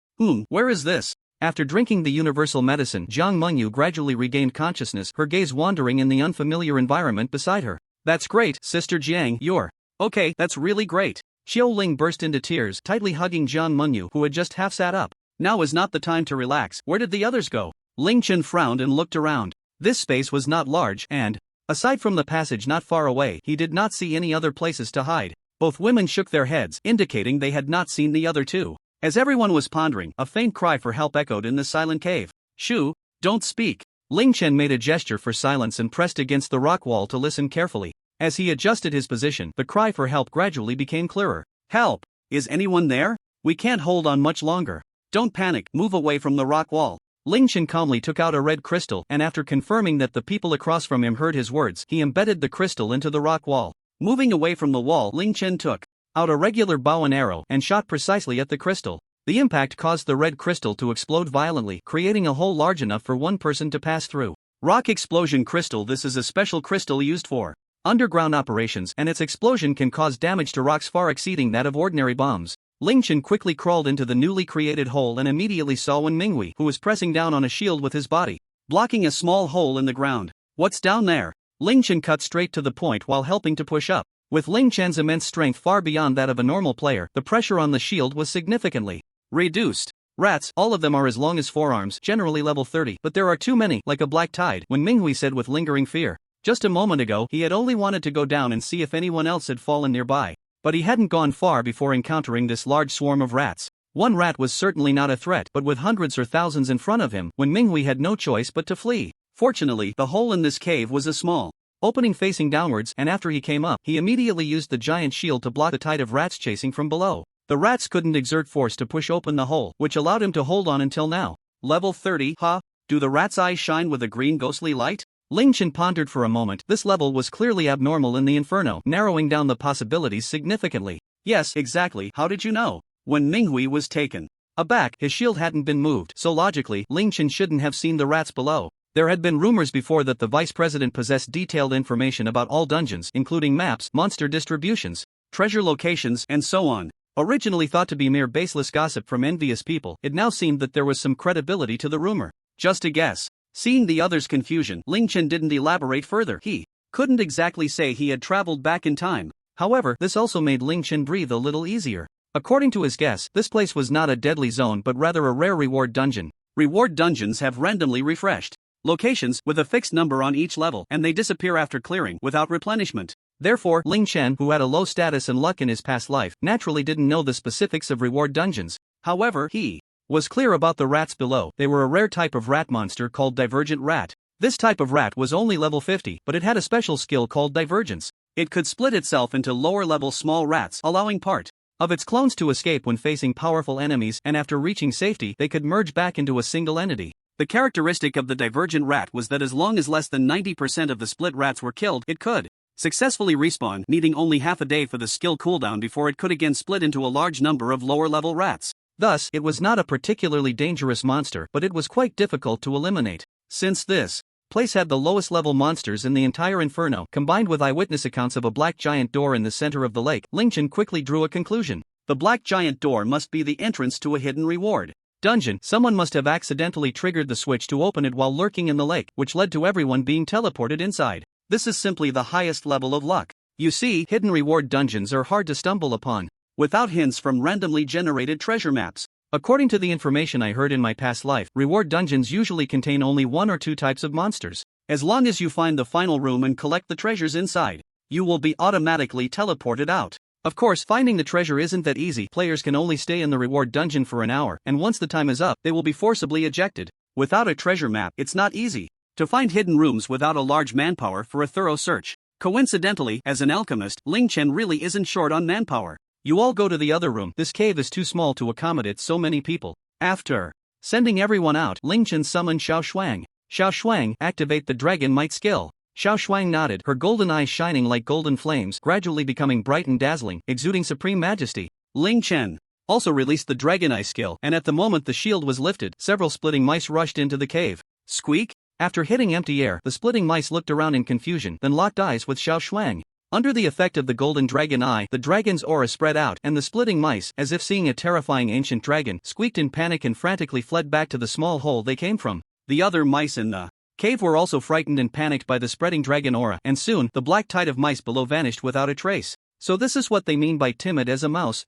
Where is this? After drinking the universal medicine, Jiang Mengyu gradually regained consciousness, her gaze wandering in the unfamiliar environment beside her. "That's great, Sister Jiang, you're okay, that's really great." Qiu Ling burst into tears, tightly hugging Jiang Mengyu, who had just half sat up. "Now is not the time to relax, where did the others go?" Ling Chen frowned and looked around. This space was not large, and aside from the passage not far away, he did not see any other places to hide. Both women shook their heads, indicating they had not seen the other two. As everyone was pondering, a faint cry for help echoed in the silent cave. "Shu, don't speak." Ling Chen made a gesture for silence and pressed against the rock wall to listen carefully. As he adjusted his position, the cry for help gradually became clearer. "Help! Is anyone there? We can't hold on much longer. Don't panic, move away from the rock wall." Ling Chen calmly took out a red crystal, and after confirming that the people across from him heard his words, he embedded the crystal into the rock wall. Moving away from the wall, Ling Chen took out a regular bow and arrow and shot precisely at the crystal. The impact caused the red crystal to explode violently, creating a hole large enough for one person to pass through. Rock explosion crystal. This is a special crystal used for underground operations, and its explosion can cause damage to rocks far exceeding that of ordinary bombs. Ling Chen quickly crawled into the newly created hole and immediately saw Wen Minghui, who was pressing down on a shield with his body, blocking a small hole in the ground. What's down there? Ling Chen cut straight to the point while helping to push up. With Ling Chen's immense strength far beyond that of a normal player, the pressure on the shield was significantly reduced. Rats, all of them are as long as forearms, generally level 30, but there are too many, like a black tide, Wen Minghui said with lingering fear. Just a moment ago, he had only wanted to go down and see if anyone else had fallen nearby. But he hadn't gone far before encountering this large swarm of rats. One rat was certainly not a threat, but with hundreds or thousands in front of him, Wen Minghui had no choice but to flee. Fortunately, the hole in this cave was a small opening facing downwards, and after he came up, he immediately used the giant shield to block the tide of rats chasing from below. The rats couldn't exert force to push open the hole, which allowed him to hold on until now. Level 30, huh? Do the rats' eyes shine with a green ghostly light? Ling Chen pondered for a moment. This level was clearly abnormal in the Inferno, narrowing down the possibilities significantly. Yes, exactly. How did you know? When Minghui was taken aback, his shield hadn't been moved, so logically, Ling Chen shouldn't have seen the rats below. There had been rumors before that the vice president possessed detailed information about all dungeons, including maps, monster distributions, treasure locations, and so on. Originally thought to be mere baseless gossip from envious people, it now seemed that there was some credibility to the rumor. Just a guess. Seeing the others' confusion, Ling Chen didn't elaborate further. He couldn't exactly say he had traveled back in time. However, this also made Ling Chen breathe a little easier. According to his guess, this place was not a deadly zone but rather a rare reward dungeon. Reward dungeons have randomly refreshed locations with a fixed number on each level, and they disappear after clearing without replenishment. Therefore, Ling Chen, who had a low status and luck in his past life, naturally didn't know the specifics of reward dungeons. However, he was clear about the rats below. They were a rare type of rat monster called Divergent Rat. This type of rat was only level 50, but it had a special skill called Divergence. It could split itself into lower-level small rats, allowing part of its clones to escape when facing powerful enemies, and after reaching safety, they could merge back into a single entity. The characteristic of the Divergent Rat was that as long as less than 90% of the split rats were killed, it could successfully respawn, needing only half a day for the skill cooldown before it could again split into a large number of lower-level rats. Thus, it was not a particularly dangerous monster, but it was quite difficult to eliminate. Since this place had the lowest level monsters in the entire Inferno, combined with eyewitness accounts of a black giant door in the center of the lake, Ling Chen quickly drew a conclusion. The black giant door must be the entrance to a hidden reward dungeon. Someone must have accidentally triggered the switch to open it while lurking in the lake, which led to everyone being teleported inside. This is simply the highest level of luck. You see, hidden reward dungeons are hard to stumble upon without hints from randomly generated treasure maps. According to the information I heard in my past life, reward dungeons usually contain only one or two types of monsters. As long as you find the final room and collect the treasures inside, you will be automatically teleported out. Of course, finding the treasure isn't that easy. Players can only stay in the reward dungeon for an hour, and once the time is up, they will be forcibly ejected. Without a treasure map, it's not easy to find hidden rooms without a large manpower for a thorough search. Coincidentally, as an alchemist, Ling Chen really isn't short on manpower. You all go to the other room. This cave is too small to accommodate so many people. After sending everyone out, Ling Chen summoned Xiao Shuang. Xiao Shuang, activate the Dragon Might skill. Xiao Shuang nodded, her golden eyes shining like golden flames, gradually becoming bright and dazzling, exuding supreme majesty. Ling Chen also released the Dragon Eye skill, and at the moment the shield was lifted, several splitting mice rushed into the cave. Squeak! After hitting empty air, the splitting mice looked around in confusion, then locked eyes with Xiao Shuang. Under the effect of the golden dragon eye, the dragon's aura spread out, and the splitting mice, as if seeing a terrifying ancient dragon, squeaked in panic and frantically fled back to the small hole they came from. The other mice in the cave were also frightened and panicked by the spreading dragon aura, and soon, the black tide of mice below vanished without a trace. So this is what they mean by timid as a mouse.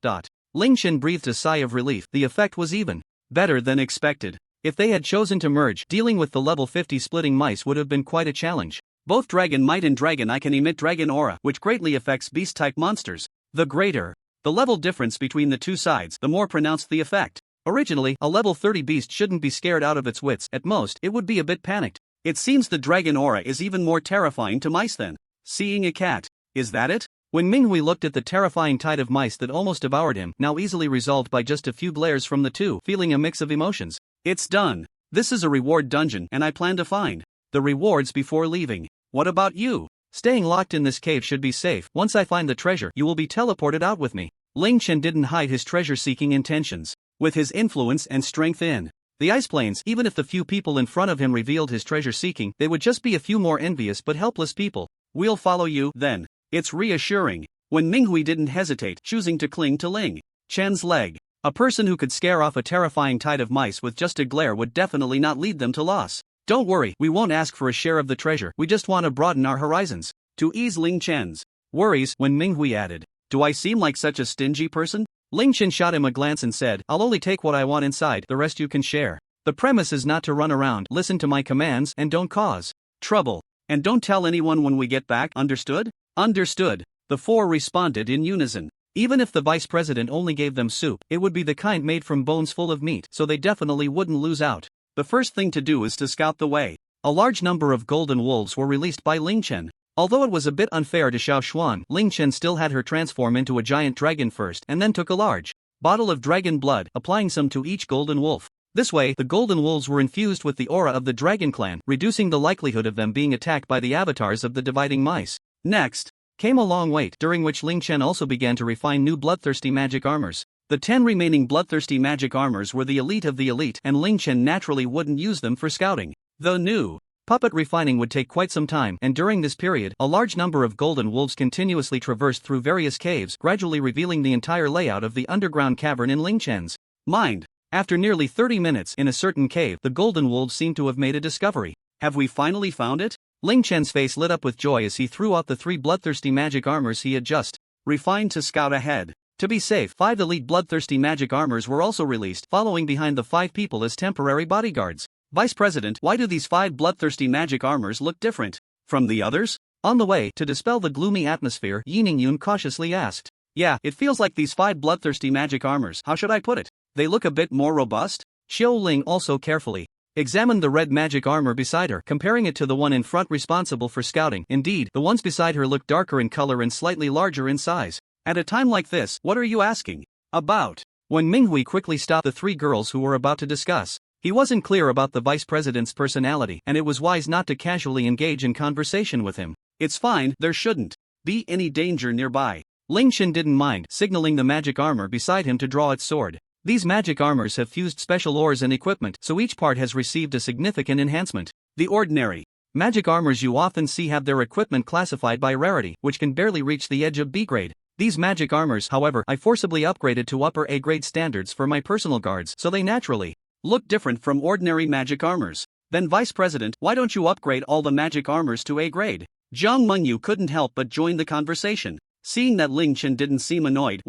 Ling Chen breathed a sigh of relief. The effect was even better than expected. If they had chosen to merge, dealing with the level 50 splitting mice would have been quite a challenge. Both Dragon Might and Dragon Eye can emit Dragon Aura, which greatly affects beast-type monsters. The greater the level difference between the two sides, the more pronounced the effect. Originally, a level 30 beast shouldn't be scared out of its wits. At most, it would be a bit panicked. It seems the Dragon Aura is even more terrifying to mice than seeing a cat. Is that it? When Minghui looked at the terrifying tide of mice that almost devoured him, now easily resolved by just a few glares from the two, feeling a mix of emotions. It's done. This is a reward dungeon, and I plan to find the rewards before leaving. What about you? Staying locked in this cave should be safe. Once I find the treasure, you will be teleported out with me. Ling Chen didn't hide his treasure-seeking intentions. With his influence and strength in the Ice Plains, even if the few people in front of him revealed his treasure-seeking, they would just be a few more envious but helpless people. We'll follow you, then. It's reassuring. When Minghui didn't hesitate, choosing to cling to Ling Chen's leg. A person who could scare off a terrifying tide of mice with just a glare would definitely not lead them to loss. Don't worry, we won't ask for a share of the treasure, we just want to broaden our horizons. To ease Ling Chen's worries, when Minghui added, "Do I seem like such a stingy person?" Ling Chen shot him a glance and said, "I'll only take what I want inside, the rest you can share. The premise is not to run around, listen to my commands, and don't cause trouble. And don't tell anyone when we get back, understood?" "Understood," the four responded in unison. Even if the vice president only gave them soup, it would be the kind made from bones full of meat, so they definitely wouldn't lose out. The first thing to do is to scout the way. A large number of golden wolves were released by Ling Chen. Although it was a bit unfair to Xiao Xuan, Ling Chen still had her transform into a giant dragon first and then took a large bottle of dragon blood, applying some to each golden wolf. This way, the golden wolves were infused with the aura of the dragon clan, reducing the likelihood of them being attacked by the avatars of the dividing mice. Next came a long wait, during which Ling Chen also began to refine new bloodthirsty magic armors. The 10 remaining bloodthirsty magic armors were the elite of the elite, and Ling Chen naturally wouldn't use them for scouting. The new puppet refining would take quite some time, and during this period, a large number of golden wolves continuously traversed through various caves, gradually revealing the entire layout of the underground cavern in Ling Chen's mind. After nearly 30 minutes in a certain cave, the golden wolves seemed to have made a discovery. "Have we finally found it?" Ling Chen's face lit up with joy as he threw out the 3 bloodthirsty magic armors he had just refined to scout ahead. To be safe, 5 elite bloodthirsty magic armors were also released, following behind the 5 people as temporary bodyguards. "Vice President, why do these 5 bloodthirsty magic armors look different from the others?" On the way, to dispel the gloomy atmosphere, Yining Yun cautiously asked. "Yeah, it feels like these 5 bloodthirsty magic armors, how should I put it? They look a bit more robust?" Xiao Ling also carefully examined the red magic armor beside her, comparing it to the one in front responsible for scouting. Indeed, the ones beside her looked darker in color and slightly larger in size. "At a time like this, what are you asking about?" When Minghui quickly stopped the 3 girls who were about to discuss. He wasn't clear about the vice president's personality, and it was wise not to casually engage in conversation with him. "It's fine, there shouldn't be any danger nearby." Ling Chen didn't mind, signaling the magic armor beside him to draw its sword. These magic armors have fused special ores and equipment, so each part has received a significant enhancement. The ordinary magic armors you often see have their equipment classified by rarity, which can barely reach the edge of B grade. These magic armors, however, I forcibly upgraded to upper A grade standards for my personal guards, so they naturally look different from ordinary magic armors. "Then Vice President, why don't you upgrade all the magic armors to A grade?" Zhang Mengyu couldn't help but join the conversation. Seeing that Ling Chen didn't seem annoyed,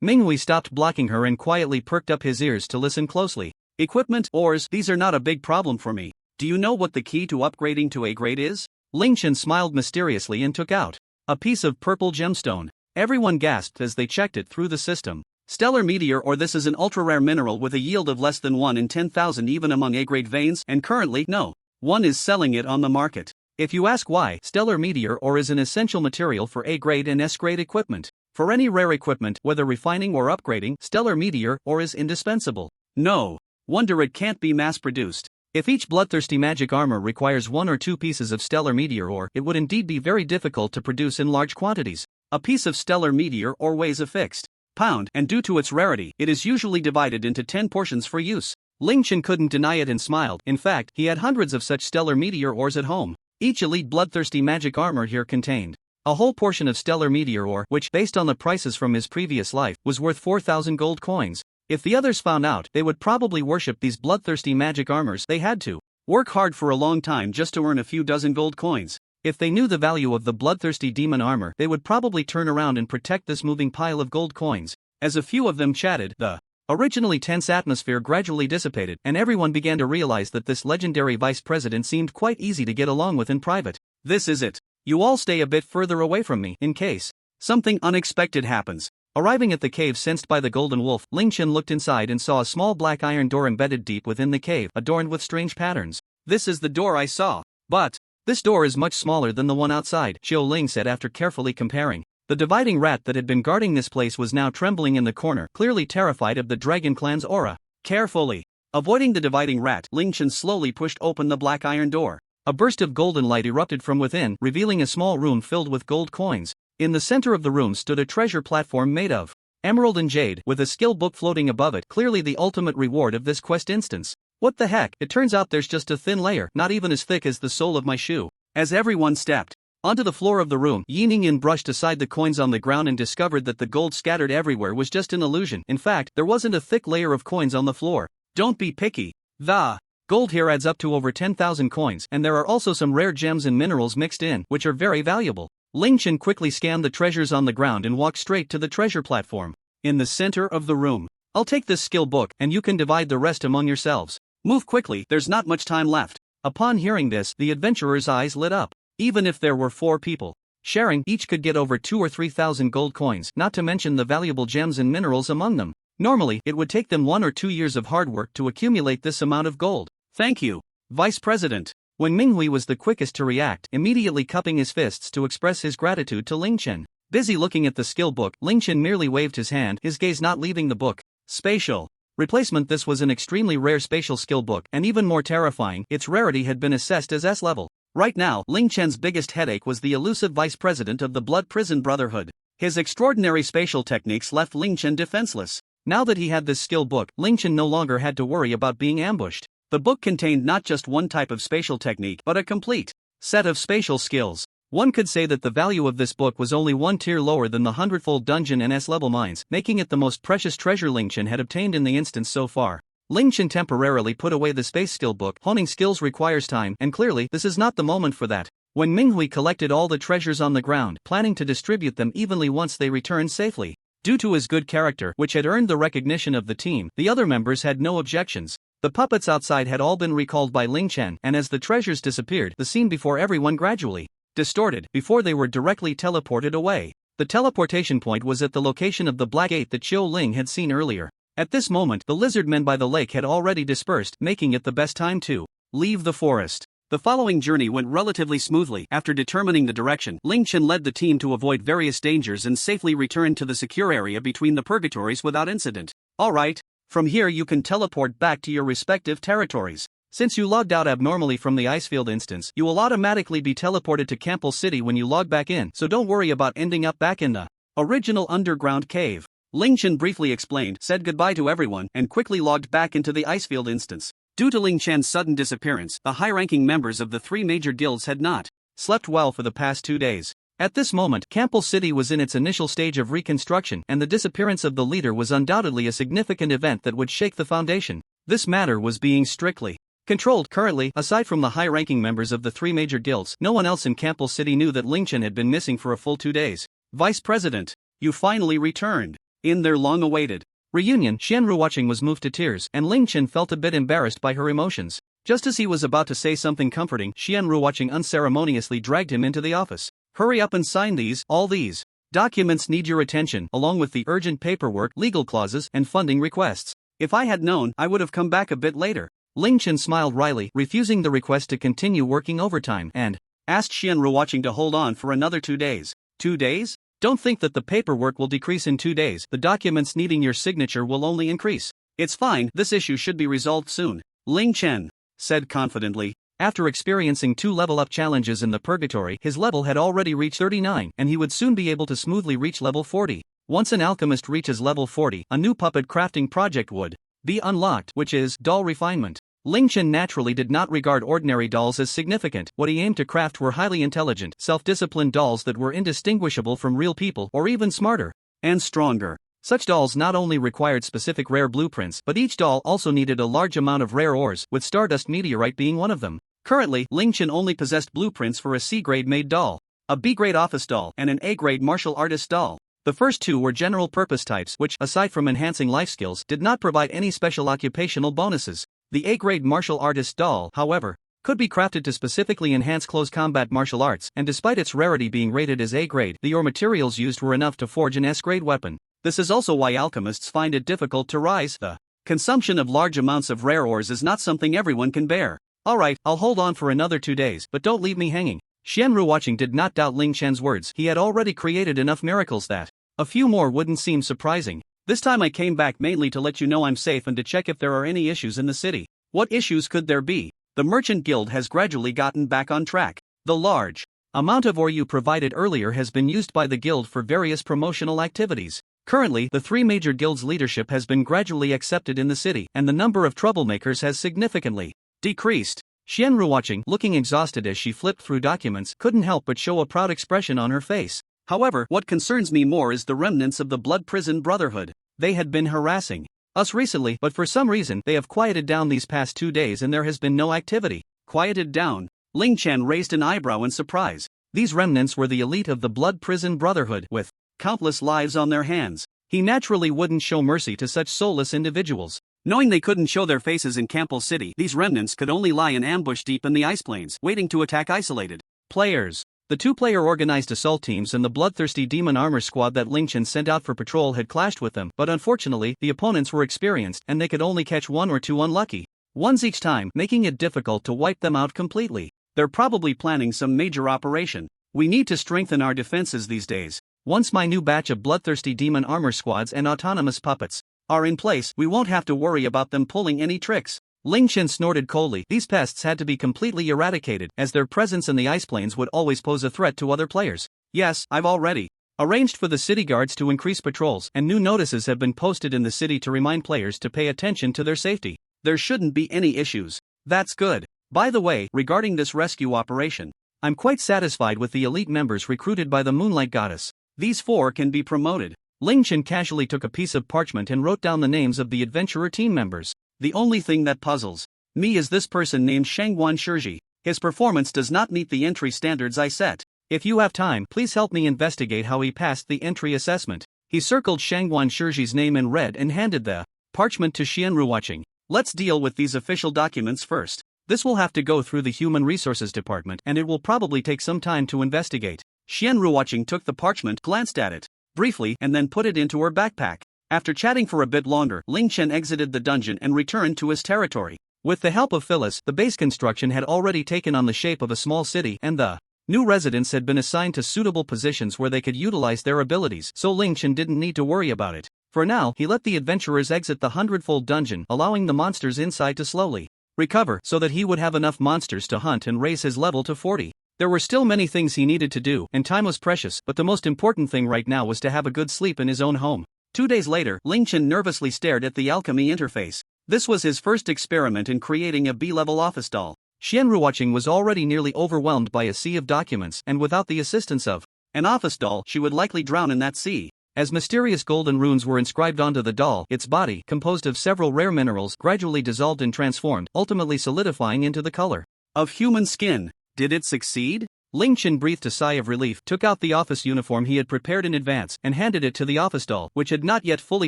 Minghui stopped blocking her and quietly perked up his ears to listen closely. "Equipment, ores, these are not a big problem for me. Do you know what the key to upgrading to A grade is?" Ling Chen smiled mysteriously and took out a piece of purple gemstone. Everyone gasped as they checked it through the system. "Stellar meteor, or this is an ultra-rare mineral with a yield of less than 1 in 10,000 even among A-grade veins, and currently, no one is selling it on the market. If you ask why, stellar meteor ore is an essential material for A-grade and S-grade equipment. For any rare equipment, whether refining or upgrading, stellar meteor ore is indispensable. No wonder it can't be mass-produced. If each bloodthirsty magic armor requires 1 or 2 pieces of stellar meteor ore, it would indeed be very difficult to produce in large quantities. A piece of stellar meteor ore weighs a fixed pound, and due to its rarity, it is usually divided into 10 portions for use." Ling Chen couldn't deny it and smiled. In fact, he had hundreds of such stellar meteor ores at home. Each elite bloodthirsty magic armor here contained a whole portion of stellar meteor ore, which, based on the prices from his previous life, was worth 4,000 gold coins. If the others found out, they would probably worship these bloodthirsty magic armors. They had to work hard for a long time just to earn a few dozen gold coins. If they knew the value of the bloodthirsty demon armor, they would probably turn around and protect this moving pile of gold coins. As a few of them chatted, the originally tense atmosphere gradually dissipated, and everyone began to realize that this legendary vice president seemed quite easy to get along with in private. "This is it. You all stay a bit further away from me, in case something unexpected happens." Arriving at the cave sensed by the golden wolf, Ling Chen looked inside and saw a small black iron door embedded deep within the cave, adorned with strange patterns. "This is the door I saw. But this door is much smaller than the one outside," Xiao Ling said after carefully comparing. The dividing rat that had been guarding this place was now trembling in the corner, clearly terrified of the dragon clan's aura. Carefully avoiding the dividing rat, Ling Chen slowly pushed open the black iron door. A burst of golden light erupted from within, revealing a small room filled with gold coins. In the center of the room stood a treasure platform made of Emerald and Jade, with a skill book floating above it, clearly the ultimate reward of this quest instance. What the heck, it turns out there's just a thin layer, not even as thick as the sole of my shoe. As everyone stepped onto the floor of the room, Yin brushed aside the coins on the ground and discovered that the gold scattered everywhere was just an illusion. In fact, there wasn't a thick layer of coins on the floor. Don't be picky. The gold here adds up to over 10,000 coins, and there are also some rare gems and minerals mixed in, which are very valuable. Ling Chen quickly scanned the treasures on the ground and walked straight to the treasure platform. In the center of the room. I'll take this skill book, and you can divide the rest among yourselves. Move quickly, there's not much time left. Upon hearing this, the adventurer's eyes lit up. Even if there were 4 people sharing, each could get over 2,000 or 3,000 gold coins, not to mention the valuable gems and minerals among them. Normally, it would take them 1 or 2 years of hard work to accumulate this amount of gold. Thank you, Vice President. When Minghui was the quickest to react, immediately cupping his fists to express his gratitude to Ling Chen. Busy looking at the skill book, Ling Chen merely waved his hand, his gaze not leaving the book. Spatial replacement. This was an extremely rare spatial skill book, and even more terrifying, its rarity had been assessed as S level. Right now, Ling Chen's biggest headache was the elusive vice president of the Blood Prison Brotherhood. His extraordinary spatial techniques left Ling Chen defenseless. Now that he had this skill book, Ling Chen no longer had to worry about being ambushed. The book contained not just one type of spatial technique, but a complete set of spatial skills. One could say that the value of this book was only 1 tier lower than the 100-fold dungeon and S-level mines, making it the most precious treasure Ling Chen had obtained in the instance so far. Ling Chen temporarily put away the space skill book. Honing skills requires time, and clearly, this is not the moment for that. When Minghui collected all the treasures on the ground, planning to distribute them evenly once they returned safely. Due to his good character, which had earned the recognition of the team, the other members had no objections. The puppets outside had all been recalled by Ling Chen, and as the treasures disappeared, the scene before everyone gradually distorted, before they were directly teleported away. The teleportation point was at the location of the Black Gate that Qiu Ling had seen earlier. At this moment, the lizard men by the lake had already dispersed, making it the best time to leave the forest. The following journey went relatively smoothly. After determining the direction, Ling Chen led the team to avoid various dangers and safely returned to the secure area between the purgatories without incident. Alright, from here you can teleport back to your respective territories. Since you logged out abnormally from the Icefield instance, you will automatically be teleported to Campbell City when you log back in, so don't worry about ending up back in the original underground cave. Ling Chen briefly explained, said goodbye to everyone, and quickly logged back into the Icefield instance. Due to Ling Chen's sudden disappearance, the high-ranking members of the 3 major guilds had not slept well for the past 2 days. At this moment, Campbell City was in its initial stage of reconstruction, and the disappearance of the leader was undoubtedly a significant event that would shake the foundation. This matter was being strictly controlled. Currently, aside from the high-ranking members of the 3 major guilds, no one else in Campbell City knew that Ling Chen had been missing for a full 2 days. Vice President, you finally returned. In their long-awaited reunion, Xian Ruoqing was moved to tears, and Ling Chen felt a bit embarrassed by her emotions. Just as he was about to say something comforting, Xian Ruoqing unceremoniously dragged him into the office. Hurry up and sign these. All these documents need your attention, along with the urgent paperwork, legal clauses, and funding requests. If I had known, I would have come back a bit later. Ling Chen smiled wryly, refusing the request to continue working overtime, and asked Xian Ruoqing to hold on for another 2 days. 2 days? Don't think that the paperwork will decrease in 2 days. The documents needing your signature will only increase. It's fine, this issue should be resolved soon. Ling Chen said confidently. After experiencing 2 level-up challenges in the purgatory, his level had already reached 39, and he would soon be able to smoothly reach level 40. Once an alchemist reaches level 40, a new puppet crafting project would be unlocked, which is doll refinement. Ling Chen naturally did not regard ordinary dolls as significant. What he aimed to craft were highly intelligent, self-disciplined dolls that were indistinguishable from real people, or even smarter and stronger. Such dolls not only required specific rare blueprints, but each doll also needed a large amount of rare ores, with Stardust Meteorite being one of them. Currently, Ling Chen only possessed blueprints for a C-grade made doll, a B-grade office doll, and an A-grade martial artist doll. The first 2 were general-purpose types which, aside from enhancing life skills, did not provide any special occupational bonuses. The A-grade martial artist doll, however, could be crafted to specifically enhance close combat martial arts, and despite its rarity being rated as A-grade, the ore materials used were enough to forge an S-grade weapon. This is also why alchemists find it difficult to rise. The consumption of large amounts of rare ores is not something everyone can bear. Alright, I'll hold on for another 2 days, but don't leave me hanging. Xian Ruoqing did not doubt Ling Chen's words. He had already created enough miracles that a few more wouldn't seem surprising. This time I came back mainly to let you know I'm safe and to check if there are any issues in the city. What issues could there be? The Merchant Guild has gradually gotten back on track. The large amount of ore you provided earlier has been used by the guild for various promotional activities. Currently, the three major guilds' leadership has been gradually accepted in the city, and the number of troublemakers has significantly decreased. Xianru, watching, looking exhausted as she flipped through documents, couldn't help but show a proud expression on her face. However, what concerns me more is the remnants of the Blood Prison Brotherhood. They had been harassing us recently, but for some reason, they have quieted down these past 2 days and there has been no activity. Quieted down? Ling Chen raised an eyebrow in surprise. These remnants were the elite of the Blood Prison Brotherhood, with countless lives on their hands. He naturally wouldn't show mercy to such soulless individuals. Knowing they couldn't show their faces in Campbell City, these remnants could only lie in ambush deep in the ice plains, waiting to attack isolated players. The two-player organized assault teams and the bloodthirsty demon armor squad that Ling Chen sent out for patrol had clashed with them, but unfortunately, the opponents were experienced and they could only catch one or two unlucky ones each time, making it difficult to wipe them out completely. They're probably planning some major operation. We need to strengthen our defenses these days. Once my new batch of bloodthirsty demon armor squads and autonomous puppets are in place, we won't have to worry about them pulling any tricks. Ling Chen snorted coldly. These pests had to be completely eradicated, as their presence in the ice plains would always pose a threat to other players. Yes, I've already arranged for the city guards to increase patrols, and new notices have been posted in the city to remind players to pay attention to their safety. There shouldn't be any issues. That's good. By the way, regarding this rescue operation, I'm quite satisfied with the elite members recruited by the Moonlight Goddess. These 4 can be promoted. Ling Chen casually took a piece of parchment and wrote down the names of the adventurer team members. The only thing that puzzles me is this person named Shangguan Shizhi. His performance does not meet the entry standards I set. If you have time, please help me investigate how he passed the entry assessment. He circled Shangguan Shizhi's name in red and handed the parchment to Xianru, watching. Let's deal with these official documents first. This will have to go through the Human Resources Department and it will probably take some time to investigate. Xianru, watching, took the parchment, glanced at it briefly, and then put it into her backpack. After chatting for a bit longer, Ling Chen exited the dungeon and returned to his territory. With the help of Phyllis, the base construction had already taken on the shape of a small city, and the new residents had been assigned to suitable positions where they could utilize their abilities, so Ling Chen didn't need to worry about it. For now, he let the adventurers exit the 100-fold dungeon, allowing the monsters inside to slowly recover so that he would have enough monsters to hunt and raise his level to 40. There were still many things he needed to do, and time was precious, but the most important thing right now was to have a good sleep in his own home. 2 days later, Ling Chen nervously stared at the alchemy interface. This was his first experiment in creating a B-level office doll. Xianru, watching, was already nearly overwhelmed by a sea of documents, and without the assistance of an office doll, she would likely drown in that sea. As mysterious golden runes were inscribed onto the doll, its body, composed of several rare minerals, gradually dissolved and transformed, ultimately solidifying into the color of human skin. Did it succeed? Ling Chen breathed a sigh of relief, took out the office uniform he had prepared in advance, and handed it to the office doll, which had not yet fully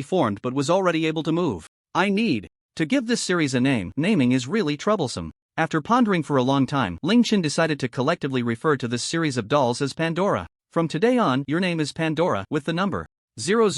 formed but was already able to move. I need to give this series a name. Naming is really troublesome. After pondering for a long time, Ling Chen decided to collectively refer to this series of dolls as Pandora. From today on, your name is Pandora, with the number 000.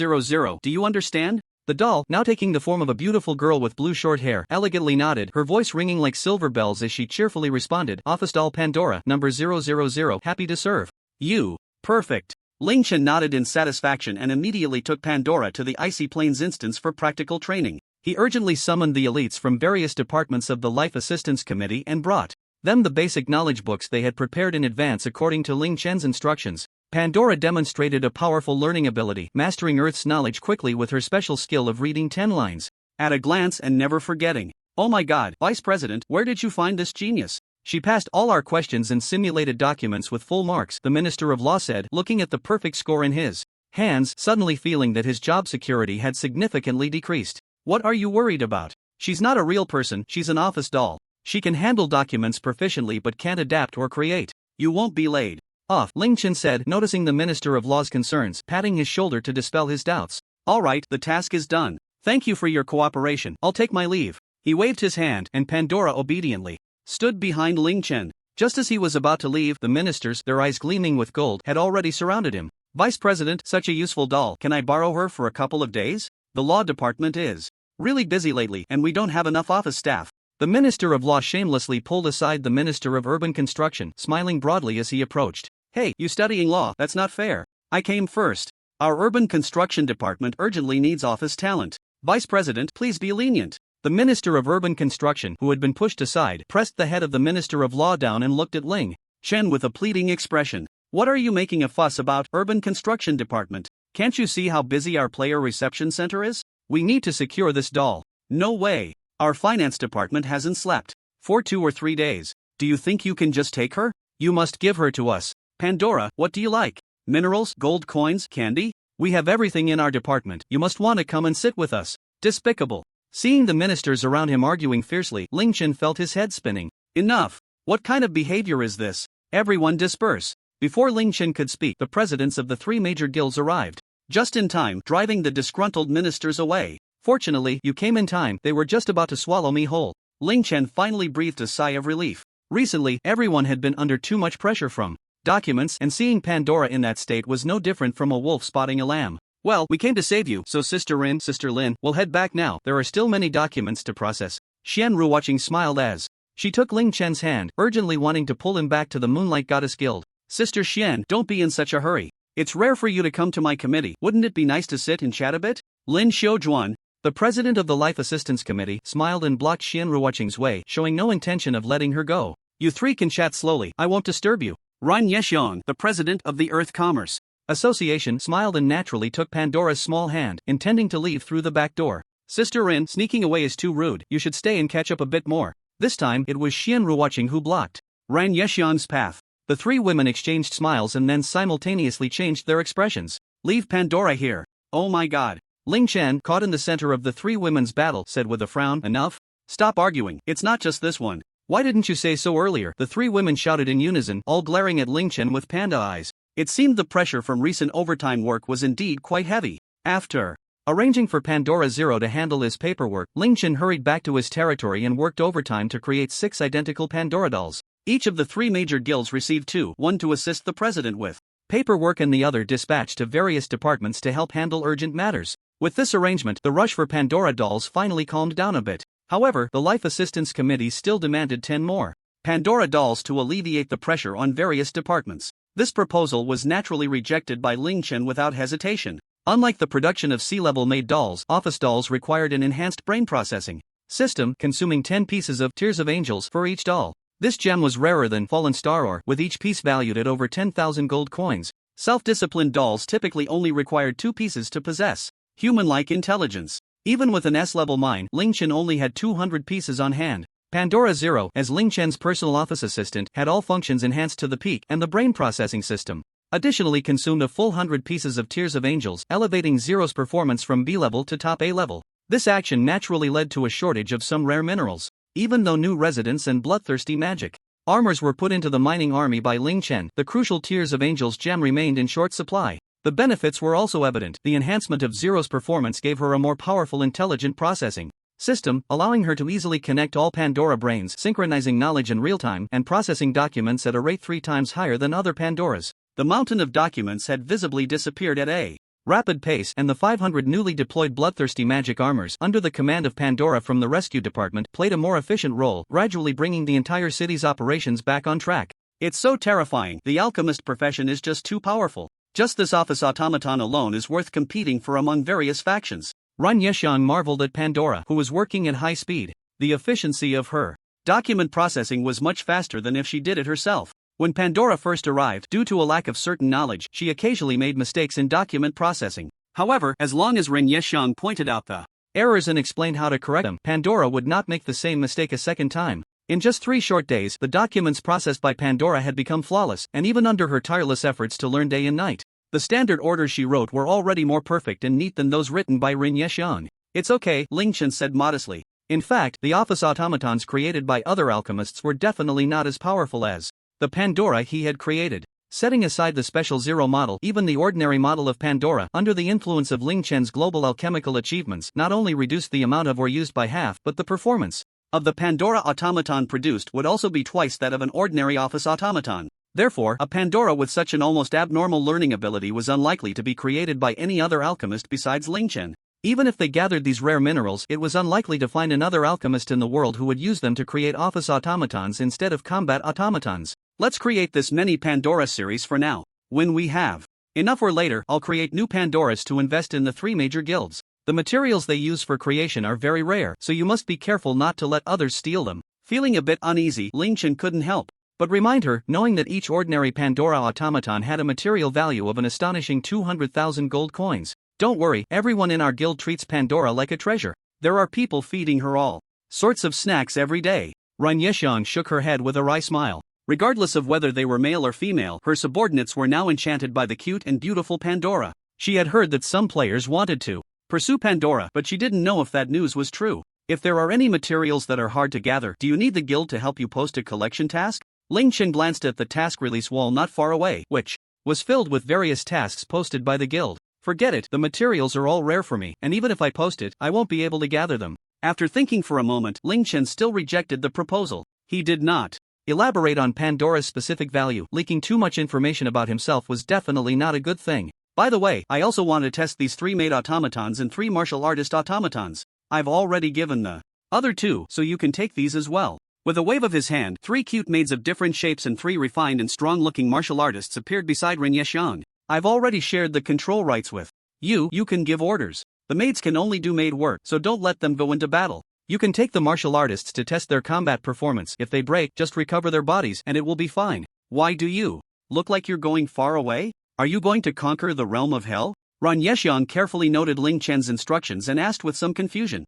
Do you understand? The doll, now taking the form of a beautiful girl with blue short hair, elegantly nodded, her voice ringing like silver bells as she cheerfully responded, Office doll Pandora, number 000, happy to serve you. Perfect. Ling Chen nodded in satisfaction and immediately took Pandora to the Icy Plains instance for practical training. He urgently summoned the elites from various departments of the Life Assistance Committee and brought them the basic knowledge books they had prepared in advance according to Ling Chen's instructions. Pandora demonstrated a powerful learning ability, mastering Earth's knowledge quickly with her special skill of reading 10 lines at a glance and never forgetting. Oh my god, Vice President, where did you find this genius? She passed all our questions and simulated documents with full marks, the Minister of Law said, looking at the perfect score in his hands, suddenly feeling that his job security had significantly decreased. What are you worried about? She's not a real person, she's an office doll. She can handle documents proficiently but can't adapt or create. You won't be laid off, Ling Chen said, noticing the Minister of Law's concerns, patting his shoulder to dispel his doubts. Alright, the task is done. Thank you for your cooperation, I'll take my leave. He waved his hand, and Pandora obediently stood behind Ling Chen. Just as he was about to leave, the ministers, their eyes gleaming with gold, had already surrounded him. Vice President, such a useful doll, can I borrow her for a couple of days? The law department is really busy lately, and we don't have enough office staff. The Minister of Law shamelessly pulled aside the Minister of Urban Construction, smiling broadly as he approached. Hey, you studying law, that's not fair. I came first. Our Urban Construction Department urgently needs office talent. Vice President, please be lenient. The Minister of Urban Construction, who had been pushed aside, pressed the head of the Minister of Law down and looked at Ling Chen with a pleading expression. What are you making a fuss about, Urban Construction Department? Can't you see how busy our player reception center is? We need to secure this doll. No way. Our finance department hasn't slept for 2 or 3 days. Do you think you can just take her? You must give her to us. Pandora, what do you like? Minerals, gold coins, candy? We have everything in our department. You must want to come and sit with us. Despicable. Seeing the ministers around him arguing fiercely, Ling Chen felt his head spinning. Enough. What kind of behavior is this? Everyone disperse. Before Ling Chen could speak, the presidents of the 3 major guilds arrived. Just in time, driving the disgruntled ministers away. Fortunately, you came in time. They were just about to swallow me whole. Ling Chen finally breathed a sigh of relief. Recently, everyone had been under too much pressure from documents, and seeing Pandora in that state was no different from a wolf spotting a lamb. Well, we came to save you, so Sister Lin, will head back now. There are still many documents to process. Xian Ruoqing smiled as she took Ling Chen's hand, urgently wanting to pull him back to the Moonlight Goddess Guild. Sister Xian, don't be in such a hurry. It's rare for you to come to my committee. Wouldn't it be nice to sit and chat a bit? Lin Xiujuan, the president of the Life Assistance Committee, smiled and blocked Xian Ruoqing's way, showing no intention of letting her go. You 3 can chat slowly. I won't disturb you. Ran Yexiong, the president of the Earth Commerce Association, smiled and naturally took Pandora's small hand, intending to leave through the back door. Sister Rin, sneaking away is too rude. You should stay and catch up a bit more. This time, it was Xian Ruoqing who blocked Ran Yexiong's path. The 3 women exchanged smiles and then simultaneously changed their expressions. Leave Pandora here. Oh my god. Ling Chen, caught in the center of the 3 women's battle, said with a frown, enough? Stop arguing. It's not just this one. Why didn't you say so earlier? The 3 women shouted in unison, all glaring at Ling Chen with panda eyes. It seemed the pressure from recent overtime work was indeed quite heavy. After arranging for Pandora Zero to handle his paperwork, Ling Chen hurried back to his territory and worked overtime to create 6 identical Pandora dolls. Each of the 3 major guilds received 2, one to assist the president with paperwork and the other dispatched to various departments to help handle urgent matters. With this arrangement, the rush for Pandora dolls finally calmed down a bit. However, the Life Assistance Committee still demanded 10 more Pandora dolls to alleviate the pressure on various departments. This proposal was naturally rejected by Ling Chen without hesitation. Unlike the production of sea-level made dolls, office dolls required an enhanced brain processing system, consuming 10 pieces of Tears of Angels for each doll. This gem was rarer than Fallen Star ore, with each piece valued at over 10,000 gold coins. Self-disciplined dolls typically only required 2 pieces to possess human-like intelligence. Even with an S-level mind, Ling Chen only had 200 pieces on hand. Pandora Zero, as Ling Chen's personal office assistant, had all functions enhanced to the peak, and the brain processing system additionally consumed a full 100 pieces of Tears of Angels, elevating Zero's performance from B-level to top A-level. This action naturally led to a shortage of some rare minerals. Even though new residents and bloodthirsty magic armors were put into the mining army by Ling Chen, the crucial Tears of Angels gem remained in short supply. The benefits were also evident. The enhancement of Zero's performance gave her a more powerful intelligent processing system, allowing her to easily connect all Pandora brains, synchronizing knowledge in real time, and processing documents at a rate 3 times higher than other Pandoras. The mountain of documents had visibly disappeared at a rapid pace, and the 500 newly deployed bloodthirsty magic armors, under the command of Pandora from the rescue department, played a more efficient role, gradually bringing the entire city's operations back on track. It's so terrifying. The alchemist profession is just too powerful. Just this office automaton alone is worth competing for among various factions. Ran Yexiong marveled at Pandora, who was working at high speed. The efficiency of her document processing was much faster than if she did it herself. When Pandora first arrived, due to a lack of certain knowledge, she occasionally made mistakes in document processing. However, as long as Ren Yexiong pointed out the errors and explained how to correct them, Pandora would not make the same mistake a second time. In just 3 short days, the documents processed by Pandora had become flawless, and even under her tireless efforts to learn day and night, the standard orders she wrote were already more perfect and neat than those written by Ren Yexiong. It's okay, Ling Chen said modestly. In fact, the office automatons created by other alchemists were definitely not as powerful as the Pandora he had created. Setting aside the special Zero model, even the ordinary model of Pandora, under the influence of Ling Chen's global alchemical achievements, not only reduced the amount of ore used by half, but the performance of the Pandora automaton produced would also be twice that of an ordinary office automaton. Therefore, a Pandora with such an almost abnormal learning ability was unlikely to be created by any other alchemist besides Ling Chen. Even if they gathered these rare minerals, it was unlikely to find another alchemist in the world who would use them to create office automatons instead of combat automatons. Let's create this mini Pandora series for now. When we have enough or later, I'll create new Pandoras to invest in the 3 major guilds. The materials they use for creation are very rare, so you must be careful not to let others steal them. Feeling a bit uneasy, Ling Chen couldn't help But remind her, knowing that each ordinary Pandora automaton had a material value of an astonishing 200,000 gold coins. Don't worry, everyone in our guild treats Pandora like a treasure. There are people feeding her all sorts of snacks every day. Run Yeshang shook her head with a wry smile. Regardless of whether they were male or female, her subordinates were now enchanted by the cute and beautiful Pandora. She had heard that some players wanted to pursue Pandora, but she didn't know if that news was true. If there are any materials that are hard to gather, do you need the guild to help you post a collection task? Ling Chen glanced at the task release wall not far away, which was filled with various tasks posted by the guild. Forget it, the materials are all rare for me, and even if I post it, I won't be able to gather them. After thinking for a moment, Ling Chen still rejected the proposal. He did not elaborate on Pandora's specific value. Leaking too much information about himself was definitely not a good thing. By the way, I also want to test these 3 maid automatons and 3 martial artist automatons. I've already given the other 2, so you can take these as well. With a wave of his hand, 3 cute maids of different shapes and 3 refined and strong-looking martial artists appeared beside Ren Yeshang. I've already shared the control rights with you. You can give orders. The maids can only do maid work, so don't let them go into battle. You can take the martial artists to test their combat performance. If they break, just recover their bodies and it will be fine. Why do you look like you're going far away? Are you going to conquer the realm of hell? Ran Yeshang carefully noted Ling Chen's instructions and asked with some confusion.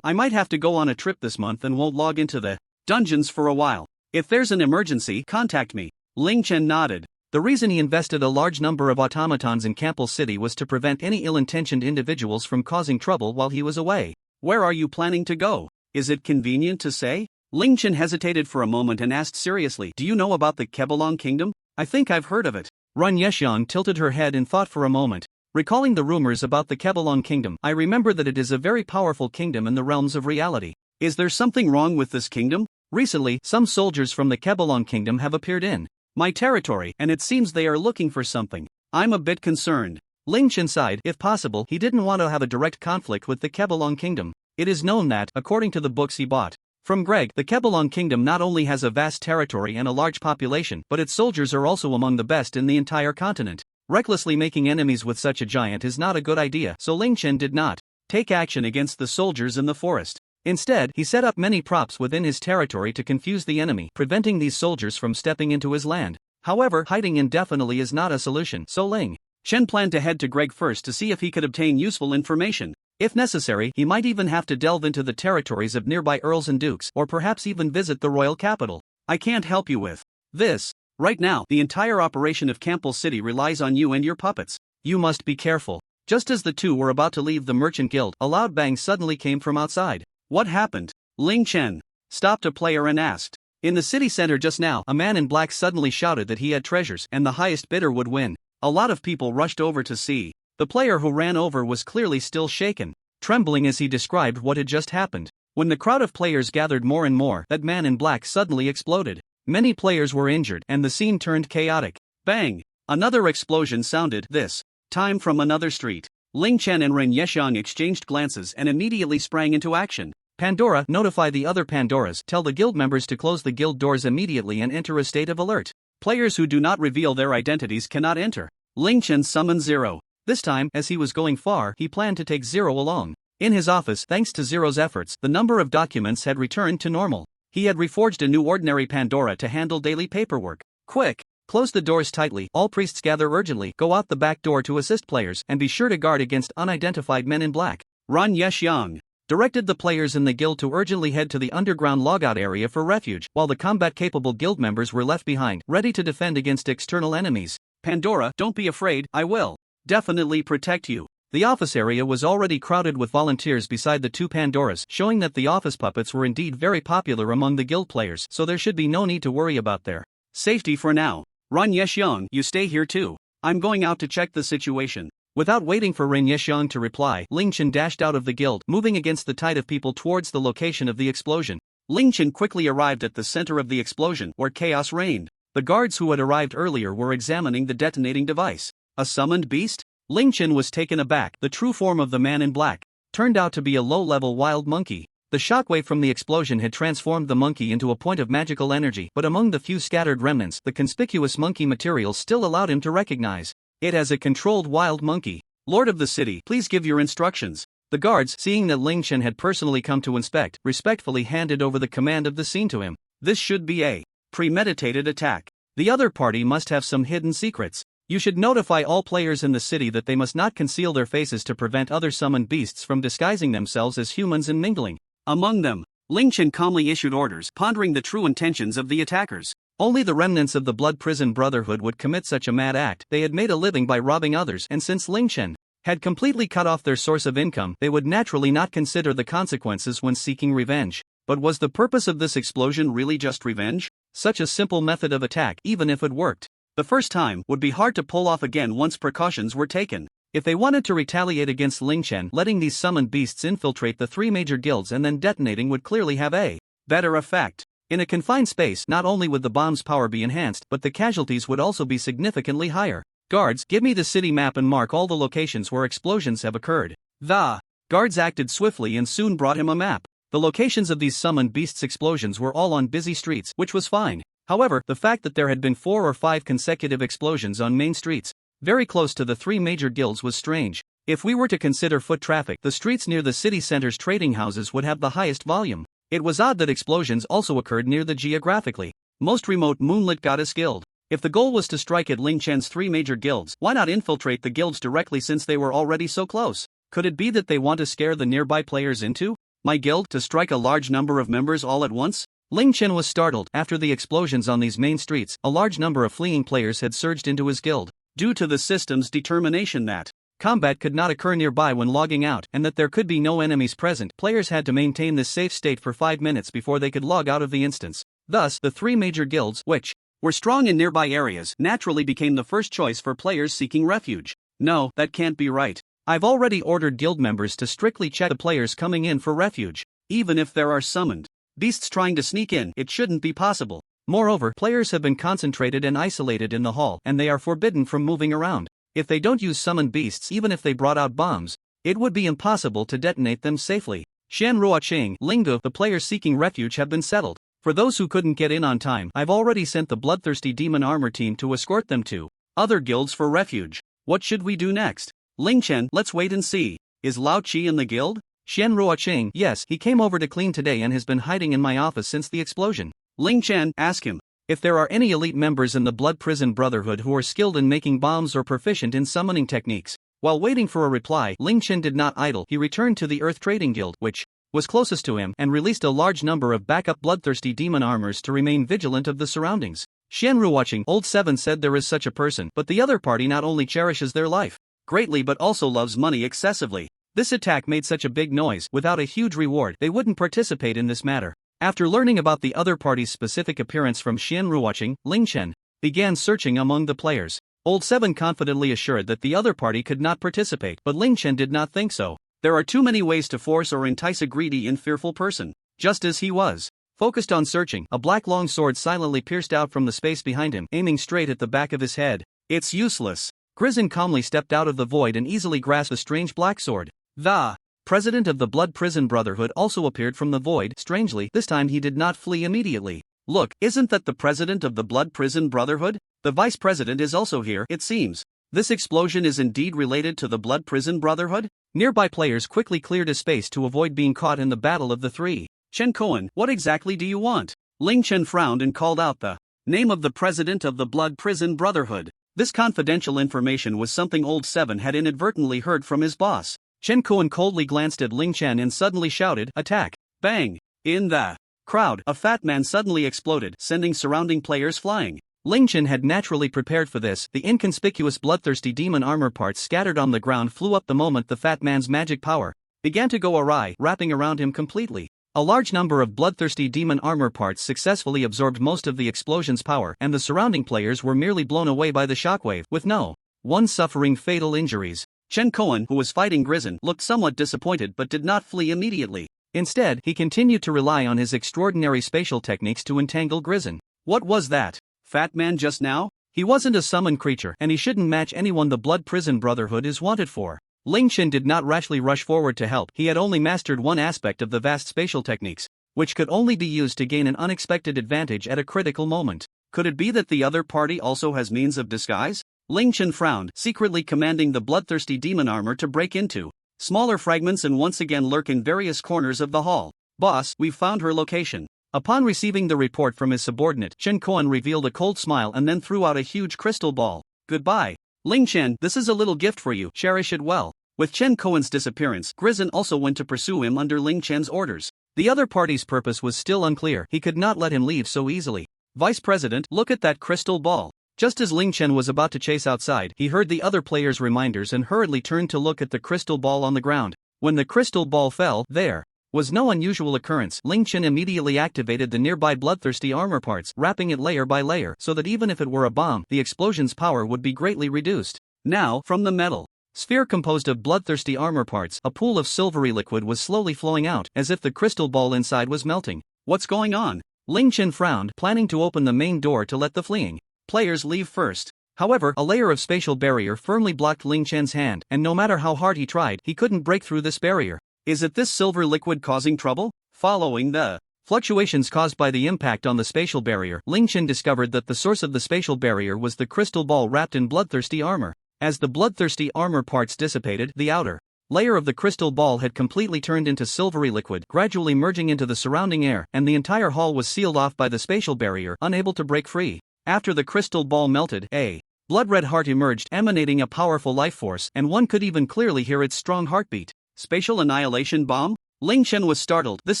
I might have to go on a trip this month and won't log into the dungeons for a while. If there's an emergency, contact me. Ling Chen nodded. The reason he invested a large number of automatons in Campbell City was to prevent any ill-intentioned individuals from causing trouble while he was away. Where are you planning to go? Is it convenient to say? Ling Chen hesitated for a moment and asked seriously, do you know about the Kebelong Kingdom? I think I've heard of it. Run Yeshang tilted her head in thought for a moment. Recalling the rumors about the Kebelong Kingdom, I remember that it is a very powerful kingdom in the realms of reality. Is there something wrong with this kingdom? Recently, some soldiers from the Kebelong Kingdom have appeared in my territory, and it seems they are looking for something. I'm a bit concerned. Ling Chen sighed. If possible, he didn't want to have a direct conflict with the Kebelong Kingdom. It is known that, according to the books he bought from Greg, the Kebelong Kingdom not only has a vast territory and a large population, but its soldiers are also among the best in the entire continent. Recklessly making enemies with such a giant is not a good idea, so Ling Chen did not take action against the soldiers in the forest. Instead, he set up many props within his territory to confuse the enemy, preventing these soldiers from stepping into his land. However, hiding indefinitely is not a solution, so Ling Chen planned to head to Greg first to see if he could obtain useful information. If necessary, he might even have to delve into the territories of nearby earls and dukes, or perhaps even visit the royal capital. I can't help you with this. Right now, the entire operation of Campbell City relies on you and your puppets. You must be careful. Just as the two were about to leave the merchant guild, a loud bang suddenly came from outside. What happened? Ling Chen stopped a player and asked. In the city center just now, a man in black suddenly shouted that he had treasures and the highest bidder would win. A lot of people rushed over to see. The player who ran over was clearly still shaken, trembling as he described what had just happened. When the crowd of players gathered more and more, that man in black suddenly exploded. Many players were injured and the scene turned chaotic. Bang! Another explosion sounded, this time from another street. Ling Chen and Ren Yeshang exchanged glances and immediately sprang into action. Pandora, notify the other Pandoras. Tell the guild members to close the guild doors immediately and enter a state of alert. Players who do not reveal their identities cannot enter. Ling Chen summoned Zero. This time, as he was going far, he planned to take Zero along. In his office, thanks to Zero's efforts, the number of documents had returned to normal. He had reforged a new ordinary Pandora to handle daily paperwork. Quick! Close the doors tightly. All priests gather urgently. Go out the back door to assist players and be sure to guard against unidentified men in black. Ran Yeshang directed the players in the guild to urgently head to the underground logout area for refuge, while the combat-capable guild members were left behind, ready to defend against external enemies. Pandora, don't be afraid, I will definitely protect you. The office area was already crowded with volunteers beside the two Pandoras, showing that the office puppets were indeed very popular among the guild players, so there should be no need to worry about their safety for now. Ran Yeshang, you stay here too. I'm going out to check the situation. Without waiting for Ren Yeshang to reply, Ling Chen dashed out of the guild, moving against the tide of people towards the location of the explosion. Ling Chen quickly arrived at the center of the explosion, where chaos reigned. The guards who had arrived earlier were examining the detonating device. A summoned beast? Ling Chen was taken aback. The true form of the man in black turned out to be a low-level wild monkey. The shockwave from the explosion had transformed the monkey into a point of magical energy, but among the few scattered remnants, the conspicuous monkey material still allowed him to recognize it as a controlled wild monkey. Lord of the city, please give your instructions. The guards, seeing that Ling Chen had personally come to inspect, respectfully handed over the command of the scene to him. This should be a Premeditated attack. The other party must have some hidden secrets. You should notify all players in the city that they must not conceal their faces to prevent other summoned beasts from disguising themselves as humans and mingling among them. Ling Chen calmly issued orders, pondering the true intentions of the attackers. Only the remnants of the Blood Prison Brotherhood would commit such a mad act. They had made a living by robbing others, and since Ling Chen had completely cut off their source of income, they would naturally not consider the consequences when seeking revenge. But was the purpose of this explosion really just revenge? Such a simple method of attack, even if it worked the first time, would be hard to pull off again once precautions were taken. If they wanted to retaliate against Ling Chen, letting these summoned beasts infiltrate the three major guilds and then detonating would clearly have a better effect. In a confined space, not only would the bomb's power be enhanced, but the casualties would also be significantly higher. Guards, give me the city map and mark all the locations where explosions have occurred. The guards acted swiftly and soon brought him a map. The locations of these summoned beasts' explosions were all on busy streets, which was fine. However, the fact that there had been 4 or 5 consecutive explosions on main streets, very close to the 3 major guilds, was strange. If we were to consider foot traffic, the streets near the city center's trading houses would have the highest volume. It was odd that explosions also occurred near the geographically most remote Moonlit Goddess Guild. If the goal was to strike at Ling Chen's 3 major guilds, why not infiltrate the guilds directly since they were already so close? Could it be that they want to scare the nearby players into my guild to strike a large number of members all at once? Ling Chen was startled. After the explosions on these main streets, a large number of fleeing players had surged into his guild. Due to the system's determination that combat could not occur nearby when logging out and that there could be no enemies present, players had to maintain this safe state for 5 minutes before they could log out of the instance. Thus, the 3 major guilds, which were strong in nearby areas, naturally became the first choice for players seeking refuge. No, that can't be right. I've already ordered guild members to strictly check the players coming in for refuge. Even if there are summoned beasts trying to sneak in, it shouldn't be possible. Moreover, players have been concentrated and isolated in the hall, and they are forbidden from moving around. If they don't use summoned beasts, even if they brought out bombs, it would be impossible to detonate them safely. Shan Ruoqing, Linggu, the players seeking refuge have been settled. For those who couldn't get in on time, I've already sent the bloodthirsty demon armor team to escort them to other guilds for refuge. What should we do next? Ling Chen, let's wait and see. Is Lao Qi in the guild? Shan Ruoqing, yes, he came over to clean today and has been hiding in my office since the explosion. Ling Chen, ask him if there are any elite members in the Blood Prison Brotherhood who are skilled in making bombs or proficient in summoning techniques. While waiting for a reply, Ling Chen did not idle. He returned to the Earth Trading Guild, which was closest to him, and released a large number of backup bloodthirsty demon armors to remain vigilant of the surroundings. Shan Ruoqing, Old Seven, said there is such a person, but the other party not only cherishes their life greatly but also loves money excessively. This attack made such a big noise. Without a huge reward, they wouldn't participate in this matter. After learning about the other party's specific appearance from Shan Ruoqing, Ling Chen began searching among the players. Old Seven confidently assured that the other party could not participate, but Ling Chen did not think so. There are too many ways to force or entice a greedy and fearful person. Just as he was focused on searching, a black long sword silently pierced out from the space behind him, aiming straight at the back of his head. It's useless. Grizzin calmly stepped out of the void and easily grasped the strange black sword. The president of the Blood Prison Brotherhood also appeared from the void. Strangely, this time he did not flee immediately. Look, isn't that the president of the Blood Prison Brotherhood? The vice president is also here, it seems. This explosion is indeed related to the Blood Prison Brotherhood? Nearby players quickly cleared a space to avoid being caught in the battle of the 3. Chen Koan, what exactly do you want? Ling Chen frowned and called out the name of the president of the Blood Prison Brotherhood. This confidential information was something Old Seven had inadvertently heard from his boss. Chen Koan coldly glanced at Ling Chen and suddenly shouted, "Attack!" Bang! In the crowd, a fat man suddenly exploded, sending surrounding players flying. Ling Chen had naturally prepared for this. The inconspicuous bloodthirsty demon armor parts scattered on the ground flew up the moment the fat man's magic power began to go awry, wrapping around him completely. A large number of bloodthirsty demon armor parts successfully absorbed most of the explosion's power, and the surrounding players were merely blown away by the shockwave, with no one suffering fatal injuries. Chen Koan, who was fighting Grizzin, looked somewhat disappointed but did not flee immediately. Instead, he continued to rely on his extraordinary spatial techniques to entangle Grizzin. What was that fat man just now? He wasn't a summoned creature, and he shouldn't match anyone the Blood Prison Brotherhood is wanted for. Ling Chen did not rashly rush forward to help. He had only mastered one aspect of the vast spatial techniques, which could only be used to gain an unexpected advantage at a critical moment. Could it be that the other party also has means of disguise? Ling Chen frowned, secretly commanding the bloodthirsty demon armor to break into smaller fragments and once again lurk in various corners of the hall. Boss, we've found her location. Upon receiving the report from his subordinate, Chen Koan revealed a cold smile and then threw out a huge crystal ball. Goodbye. Ling Chen, this is a little gift for you, cherish it well. With Chen Koan's disappearance, Grizzen also went to pursue him under Ling Chen's orders. The other party's purpose was still unclear, he could not let him leave so easily. Vice President, look at that crystal ball. Just as Ling Chen was about to chase outside, he heard the other players' reminders and hurriedly turned to look at the crystal ball on the ground. When the crystal ball fell, there was no unusual occurrence. Ling Chen immediately activated the nearby bloodthirsty armor parts, wrapping it layer by layer so that even if it were a bomb, the explosion's power would be greatly reduced. Now, from the metal sphere composed of bloodthirsty armor parts, a pool of silvery liquid was slowly flowing out, as if the crystal ball inside was melting. What's going on? Ling Chen frowned, planning to open the main door to let the fleeing players leave first. However, a layer of spatial barrier firmly blocked Ling Chen's hand, and no matter how hard he tried, he couldn't break through this barrier. Is it this silver liquid causing trouble? Following the fluctuations caused by the impact on the spatial barrier, Ling Chen discovered that the source of the spatial barrier was the crystal ball wrapped in bloodthirsty armor. As the bloodthirsty armor parts dissipated, the outer layer of the crystal ball had completely turned into silvery liquid, gradually merging into the surrounding air, and the entire hall was sealed off by the spatial barrier, unable to break free. After the crystal ball melted, a blood-red heart emerged, emanating a powerful life force, and one could even clearly hear its strong heartbeat. Spatial annihilation bomb? Ling Chen was startled. This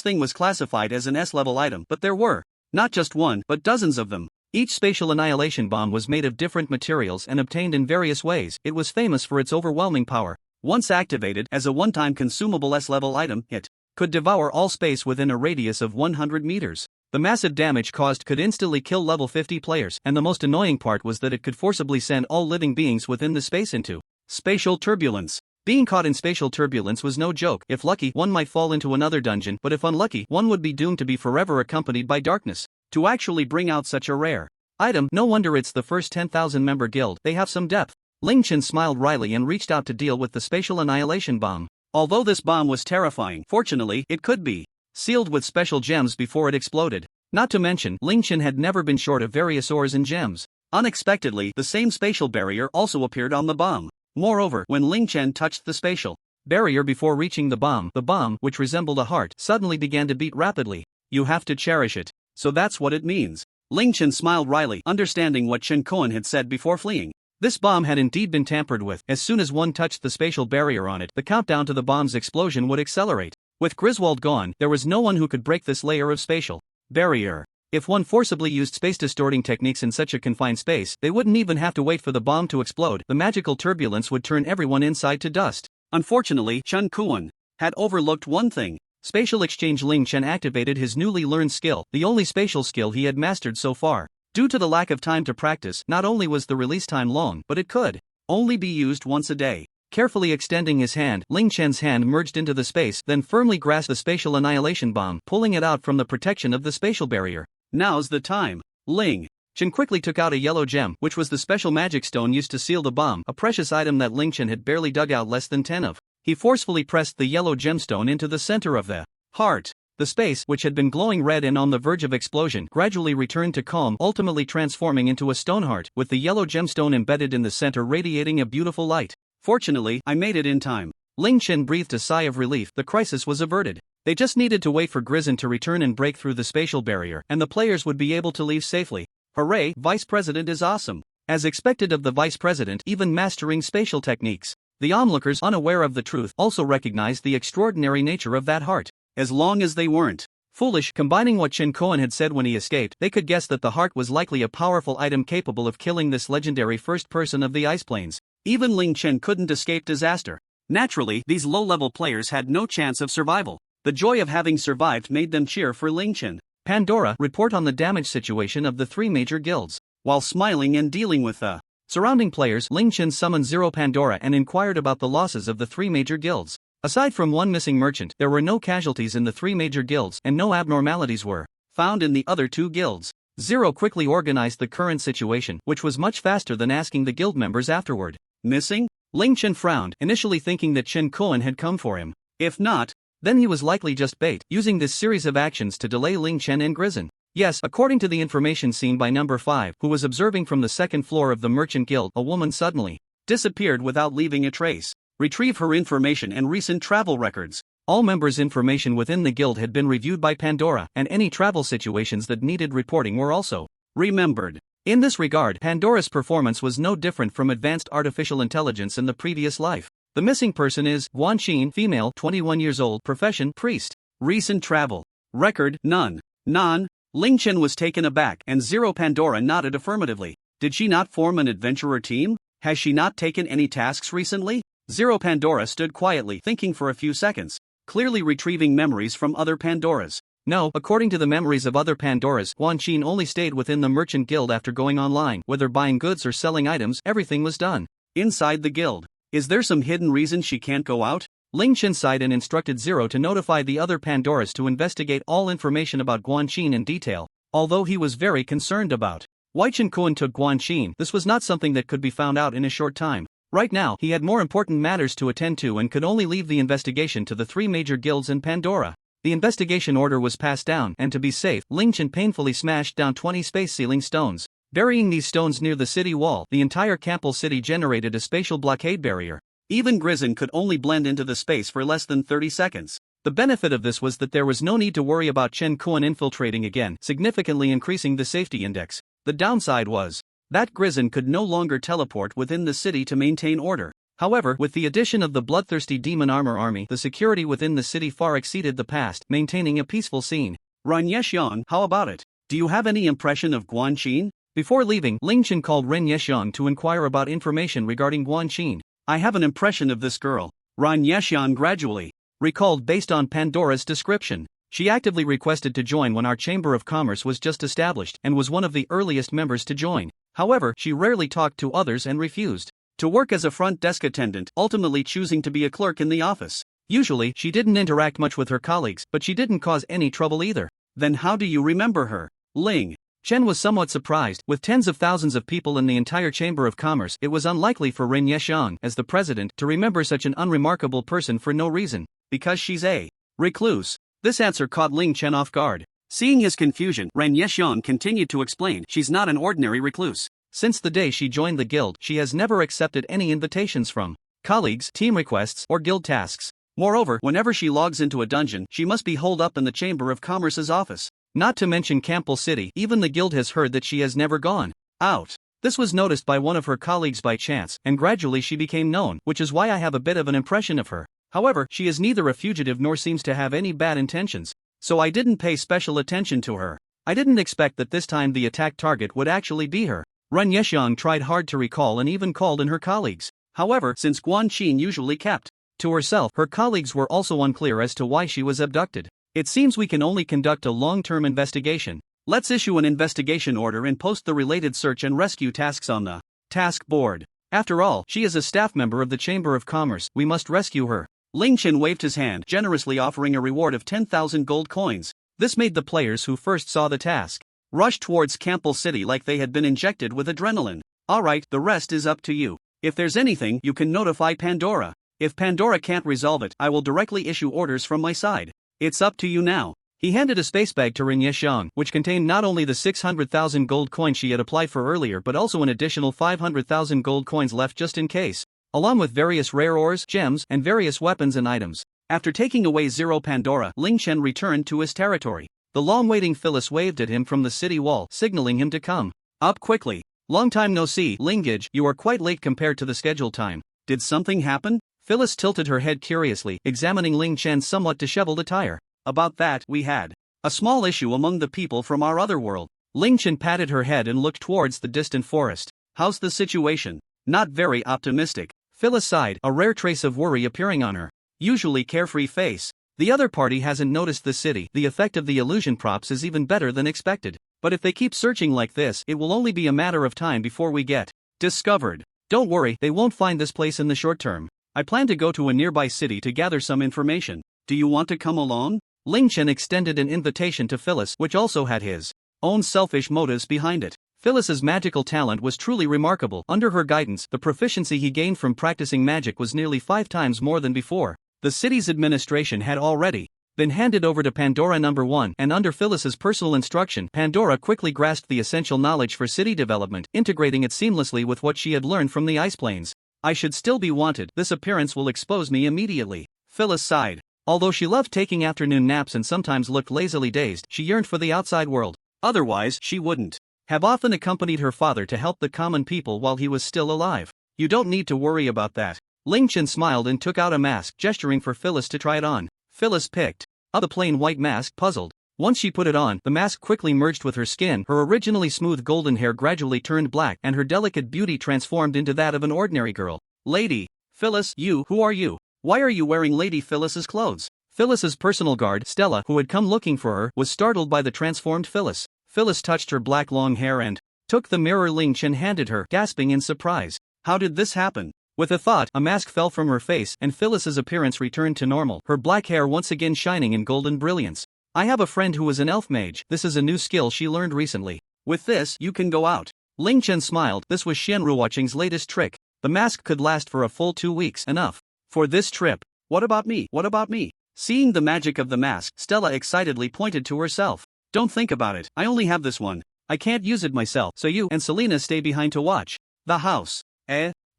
thing was classified as an S-level item, but there were not just one, but dozens of them. Each spatial annihilation bomb was made of different materials and obtained in various ways. It was famous for its overwhelming power. Once activated as a one-time consumable S-level item, it could devour all space within a radius of 100 meters. The massive damage caused could instantly kill level 50 players, and the most annoying part was that it could forcibly send all living beings within the space into spatial turbulence. Being caught in spatial turbulence was no joke. If lucky, one might fall into another dungeon, but if unlucky, one would be doomed to be forever accompanied by darkness. To actually bring out such a rare item, no wonder it's the first 10,000 member guild. They have some depth. Ling Chen smiled wryly and reached out to deal with the spatial annihilation bomb. Although this bomb was terrifying, fortunately, it could be sealed with special gems before it exploded. Not to mention, Ling Chen had never been short of various ores and gems. Unexpectedly, the same spatial barrier also appeared on the bomb. Moreover, when Ling Chen touched the spatial barrier before reaching the bomb, which resembled a heart, suddenly began to beat rapidly. You have to cherish it. So that's what it means. Ling Chen smiled wryly, understanding what Chen Koan had said before fleeing. This bomb had indeed been tampered with. As soon as one touched the spatial barrier on it, the countdown to the bomb's explosion would accelerate. With Griswold gone, there was no one who could break this layer of spatial barrier. If one forcibly used space-distorting techniques in such a confined space, they wouldn't even have to wait for the bomb to explode. The magical turbulence would turn everyone inside to dust. Unfortunately, Chen Koan had overlooked one thing. Spatial exchange. Ling Chen activated his newly learned skill, the only spatial skill he had mastered so far. Due to the lack of time to practice, not only was the release time long, but it could only be used once a day. Carefully extending his hand, Ling Chen's hand merged into the space, then firmly grasped the spatial annihilation bomb, pulling it out from the protection of the spatial barrier. Now's the time. Ling Chen quickly took out a yellow gem, which was the special magic stone used to seal the bomb, a precious item that Ling Chen had barely dug out less than 10 of. He forcefully pressed the yellow gemstone into the center of the heart. The space, which had been glowing red and on the verge of explosion, gradually returned to calm, ultimately transforming into a stone heart, with the yellow gemstone embedded in the center radiating a beautiful light. Fortunately, I made it in time. Ling Chen breathed a sigh of relief. The crisis was averted. They just needed to wait for Grizzen to return and break through the spatial barrier, and the players would be able to leave safely. Hooray, Vice President is awesome. As expected of the Vice President, even mastering spatial techniques. The onlookers, unaware of the truth, also recognized the extraordinary nature of that heart. As long as they weren't foolish, combining what Chen Koan had said when he escaped, they could guess that the heart was likely a powerful item capable of killing this legendary first person of the Ice Plains. Even Ling Chen couldn't escape disaster. Naturally, these low-level players had no chance of survival. The joy of having survived made them cheer for Ling Chen. Pandora, report on the damage situation of the 3 major guilds. While smiling and dealing with the surrounding players, Ling Chen summoned Zero Pandora and inquired about the losses of the 3 major guilds. Aside from one missing merchant, there were no casualties in the 3 major guilds, and no abnormalities were found in the other 2 guilds. Zero quickly organized the current situation, which was much faster than asking the guild members afterward. Missing? Ling Chen frowned, initially thinking that Chen Koan had come for him. If not, then he was likely just bait, using this series of actions to delay Ling Chen and Grizzen. Yes, according to the information seen by number 5, who was observing from the 2nd floor of the Merchant Guild, a woman suddenly disappeared without leaving a trace. Retrieve her information and recent travel records. All members' information within the guild had been reviewed by Pandora, and any travel situations that needed reporting were also remembered. In this regard, Pandora's performance was no different from advanced artificial intelligence in the previous life. The missing person is Guanxin, female, 21 years old, profession priest. Recent travel record none. None. Ling Chen was taken aback, and Zero Pandora nodded affirmatively. Did she not form an adventurer team? Has she not taken any tasks recently? Zero Pandora stood quietly thinking for a few seconds, clearly retrieving memories from other Pandoras. No, according to the memories of other Pandoras, Guanxin only stayed within the merchant guild after going online. Whether buying goods or selling items, everything was done inside the guild. Is there some hidden reason she can't go out? Ling Chen sighed and instructed Zero to notify the other Pandoras to investigate all information about Guanxin in detail. Although he was very concerned about why Chen Kun took Guanxin, this was not something that could be found out in a short time. Right now, he had more important matters to attend to and could only leave the investigation to the three major guilds in Pandora. The investigation order was passed down, and to be safe, Ling Chen painfully smashed down 20 space-sealing stones. Burying these stones near the city wall, the entire capital city generated a spatial blockade barrier. Even Grizzin could only blend into the space for less than 30 seconds. The benefit of this was that there was no need to worry about Chen Kun infiltrating again, significantly increasing the safety index. The downside was that Grizzin could no longer teleport within the city to maintain order. However, with the addition of the bloodthirsty demon armor army, the security within the city far exceeded the past, maintaining a peaceful scene. Ren Yexiang, how about it? Do you have any impression of Guanxin? Before leaving, Ling Chen called Ren Yexiang to inquire about information regarding Guanxin. I have an impression of this girl. Ren Yexiang gradually recalled based on Pandora's description. She actively requested to join when our Chamber of Commerce was just established and was one of the earliest members to join. However, she rarely talked to others and refused to work as a front desk attendant, ultimately choosing to be a clerk in the office. Usually, she didn't interact much with her colleagues, but she didn't cause any trouble either. Then how do you remember her? Ling Chen was somewhat surprised. With tens of thousands of people in the entire Chamber of Commerce, it was unlikely for Ren Yexiang, as the president, to remember such an unremarkable person for no reason. Because she's a recluse. This answer caught Ling Chen off guard. Seeing his confusion, Ren Yexiang continued to explain, she's not an ordinary recluse. Since the day she joined the guild, she has never accepted any invitations from colleagues, team requests, or guild tasks. Moreover, whenever she logs into a dungeon, she must be holed up in the Chamber of Commerce's office. Not to mention Campbell City, even the guild has heard that she has never gone out. This was noticed by one of her colleagues by chance, and gradually she became known, which is why I have a bit of an impression of her. However, she is neither a fugitive nor seems to have any bad intentions, so I didn't pay special attention to her. I didn't expect that this time the attack target would actually be her. Ren Yexiang tried hard to recall and even called in her colleagues. However, since Guanxin usually kept to herself, her colleagues were also unclear as to why she was abducted. It seems we can only conduct a long-term investigation. Let's issue an investigation order and post the related search and rescue tasks on the task board. After all, she is a staff member of the Chamber of Commerce. We must rescue her. Ling Chen waved his hand, generously offering a reward of 10,000 gold coins. This made the players who first saw the task rush towards Campbell City like they had been injected with adrenaline. Alright, the rest is up to you. If there's anything, you can notify Pandora. If Pandora can't resolve it, I will directly issue orders from my side. It's up to you now. He handed a space bag to Ren Yexiang, which contained not only the 600,000 gold coins she had applied for earlier but also an additional 500,000 gold coins left just in case, along with various rare ores, gems, and various weapons and items. After taking away Zero Pandora, Ling Chen returned to his territory. The long-waiting Phyllis waved at him from the city wall, signaling him to come up quickly. Long time no see, Lingage, you are quite late compared to the scheduled time. Did something happen? Phyllis tilted her head curiously, examining Ling Chen's somewhat disheveled attire. About that, we had a small issue among the people from our other world. Ling Chen patted her head and looked towards the distant forest. How's the situation? Not very optimistic. Phyllis sighed, a rare trace of worry appearing on her usually carefree face. The other party hasn't noticed the city. The effect of the illusion props is even better than expected. But if they keep searching like this, it will only be a matter of time before we get discovered. Don't worry, they won't find this place in the short term. I plan to go to a nearby city to gather some information. Do you want to come along? Ling Chen extended an invitation to Phyllis, which also had his own selfish motives behind it. Phyllis's magical talent was truly remarkable. Under her guidance, the proficiency he gained from practicing magic was nearly 5 times more than before. The city's administration had already been handed over to Pandora No. 1, and under Phyllis's personal instruction, Pandora quickly grasped the essential knowledge for city development, integrating it seamlessly with what she had learned from the ice planes. I should still be wanted. This appearance will expose me immediately. Phyllis sighed. Although she loved taking afternoon naps and sometimes looked lazily dazed, she yearned for the outside world. Otherwise, she wouldn't have often accompanied her father to help the common people while he was still alive. You don't need to worry about that. Ling Chen smiled and took out a mask, gesturing for Phyllis to try it on. Phyllis picked up the plain white mask, puzzled. Once she put it on, the mask quickly merged with her skin. Her originally smooth golden hair gradually turned black, and her delicate beauty transformed into that of an ordinary girl. Lady Phyllis, who are you? Why are you wearing Lady Phyllis's clothes? Phyllis's personal guard, Stella, who had come looking for her, was startled by the transformed Phyllis. Phyllis touched her black long hair and took the mirror Ling Chen handed her, gasping in surprise. How did this happen? With a thought, a mask fell from her face, and Phyllis's appearance returned to normal, her black hair once again shining in golden brilliance. I have a friend who is an elf mage. This is a new skill she learned recently. With this, you can go out. Ling Chen smiled. This was Shenruoqing's latest trick. The mask could last for a full 2 weeks, enough for this trip. What about me? What about me? Seeing the magic of the mask, Stella excitedly pointed to herself. Don't think about it. I only have this one. I can't use it myself, so you and Selena stay behind to watch the house.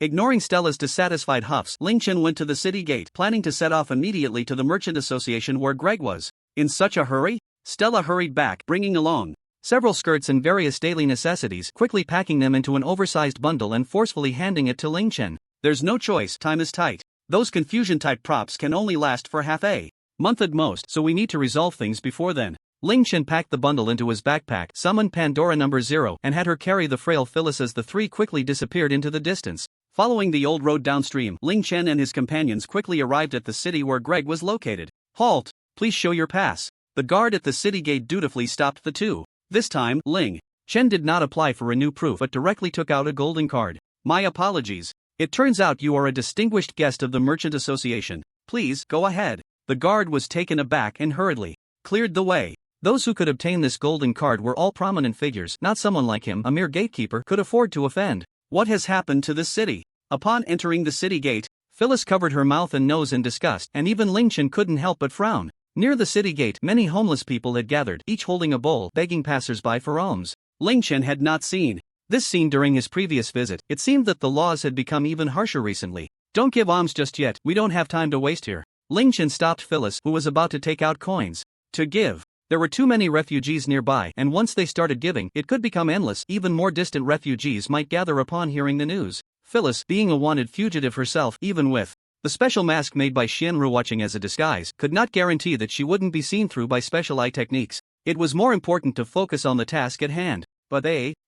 Ignoring Stella's dissatisfied huffs, Ling Chen went to the city gate, planning to set off immediately to the Merchant Association where Greg was. In such a hurry? Stella hurried back, bringing along several skirts and various daily necessities, quickly packing them into an oversized bundle and forcefully handing it to Ling Chen. There's no choice, time is tight. Those confusion-type props can only last for half a month at most, so we need to resolve things before then. Ling Chen packed the bundle into his backpack, summoned Pandora No. 0, and had her carry the frail Phyllis as the three quickly disappeared into the distance. Following the old road downstream, Ling Chen and his companions quickly arrived at the city where Greg was located. Halt! Please show your pass. The guard at the city gate dutifully stopped the two. This time, Ling Chen did not apply for a new proof but directly took out a golden card. My apologies. It turns out you are a distinguished guest of the Merchant Association. Please, go ahead. The guard was taken aback and hurriedly cleared the way. Those who could obtain this golden card were all prominent figures. Not someone like him, a mere gatekeeper, could afford to offend. What has happened to this city? Upon entering the city gate, Phyllis covered her mouth and nose in disgust, and even Ling Chen couldn't help but frown. Near the city gate, many homeless people had gathered, each holding a bowl, begging passers-by for alms. Ling Chen had not seen this scene during his previous visit. It seemed that the laws had become even harsher recently. Don't give alms just yet, we don't have time to waste here. Ling Chen stopped Phyllis, who was about to take out coins to give. There were too many refugees nearby, and once they started giving, it could become endless. Even more distant refugees might gather upon hearing the news. Phyllis, being a wanted fugitive herself, even with the special mask made by Shenruoqing as a disguise, could not guarantee that she wouldn't be seen through by special eye techniques. It was more important to focus on the task at hand. But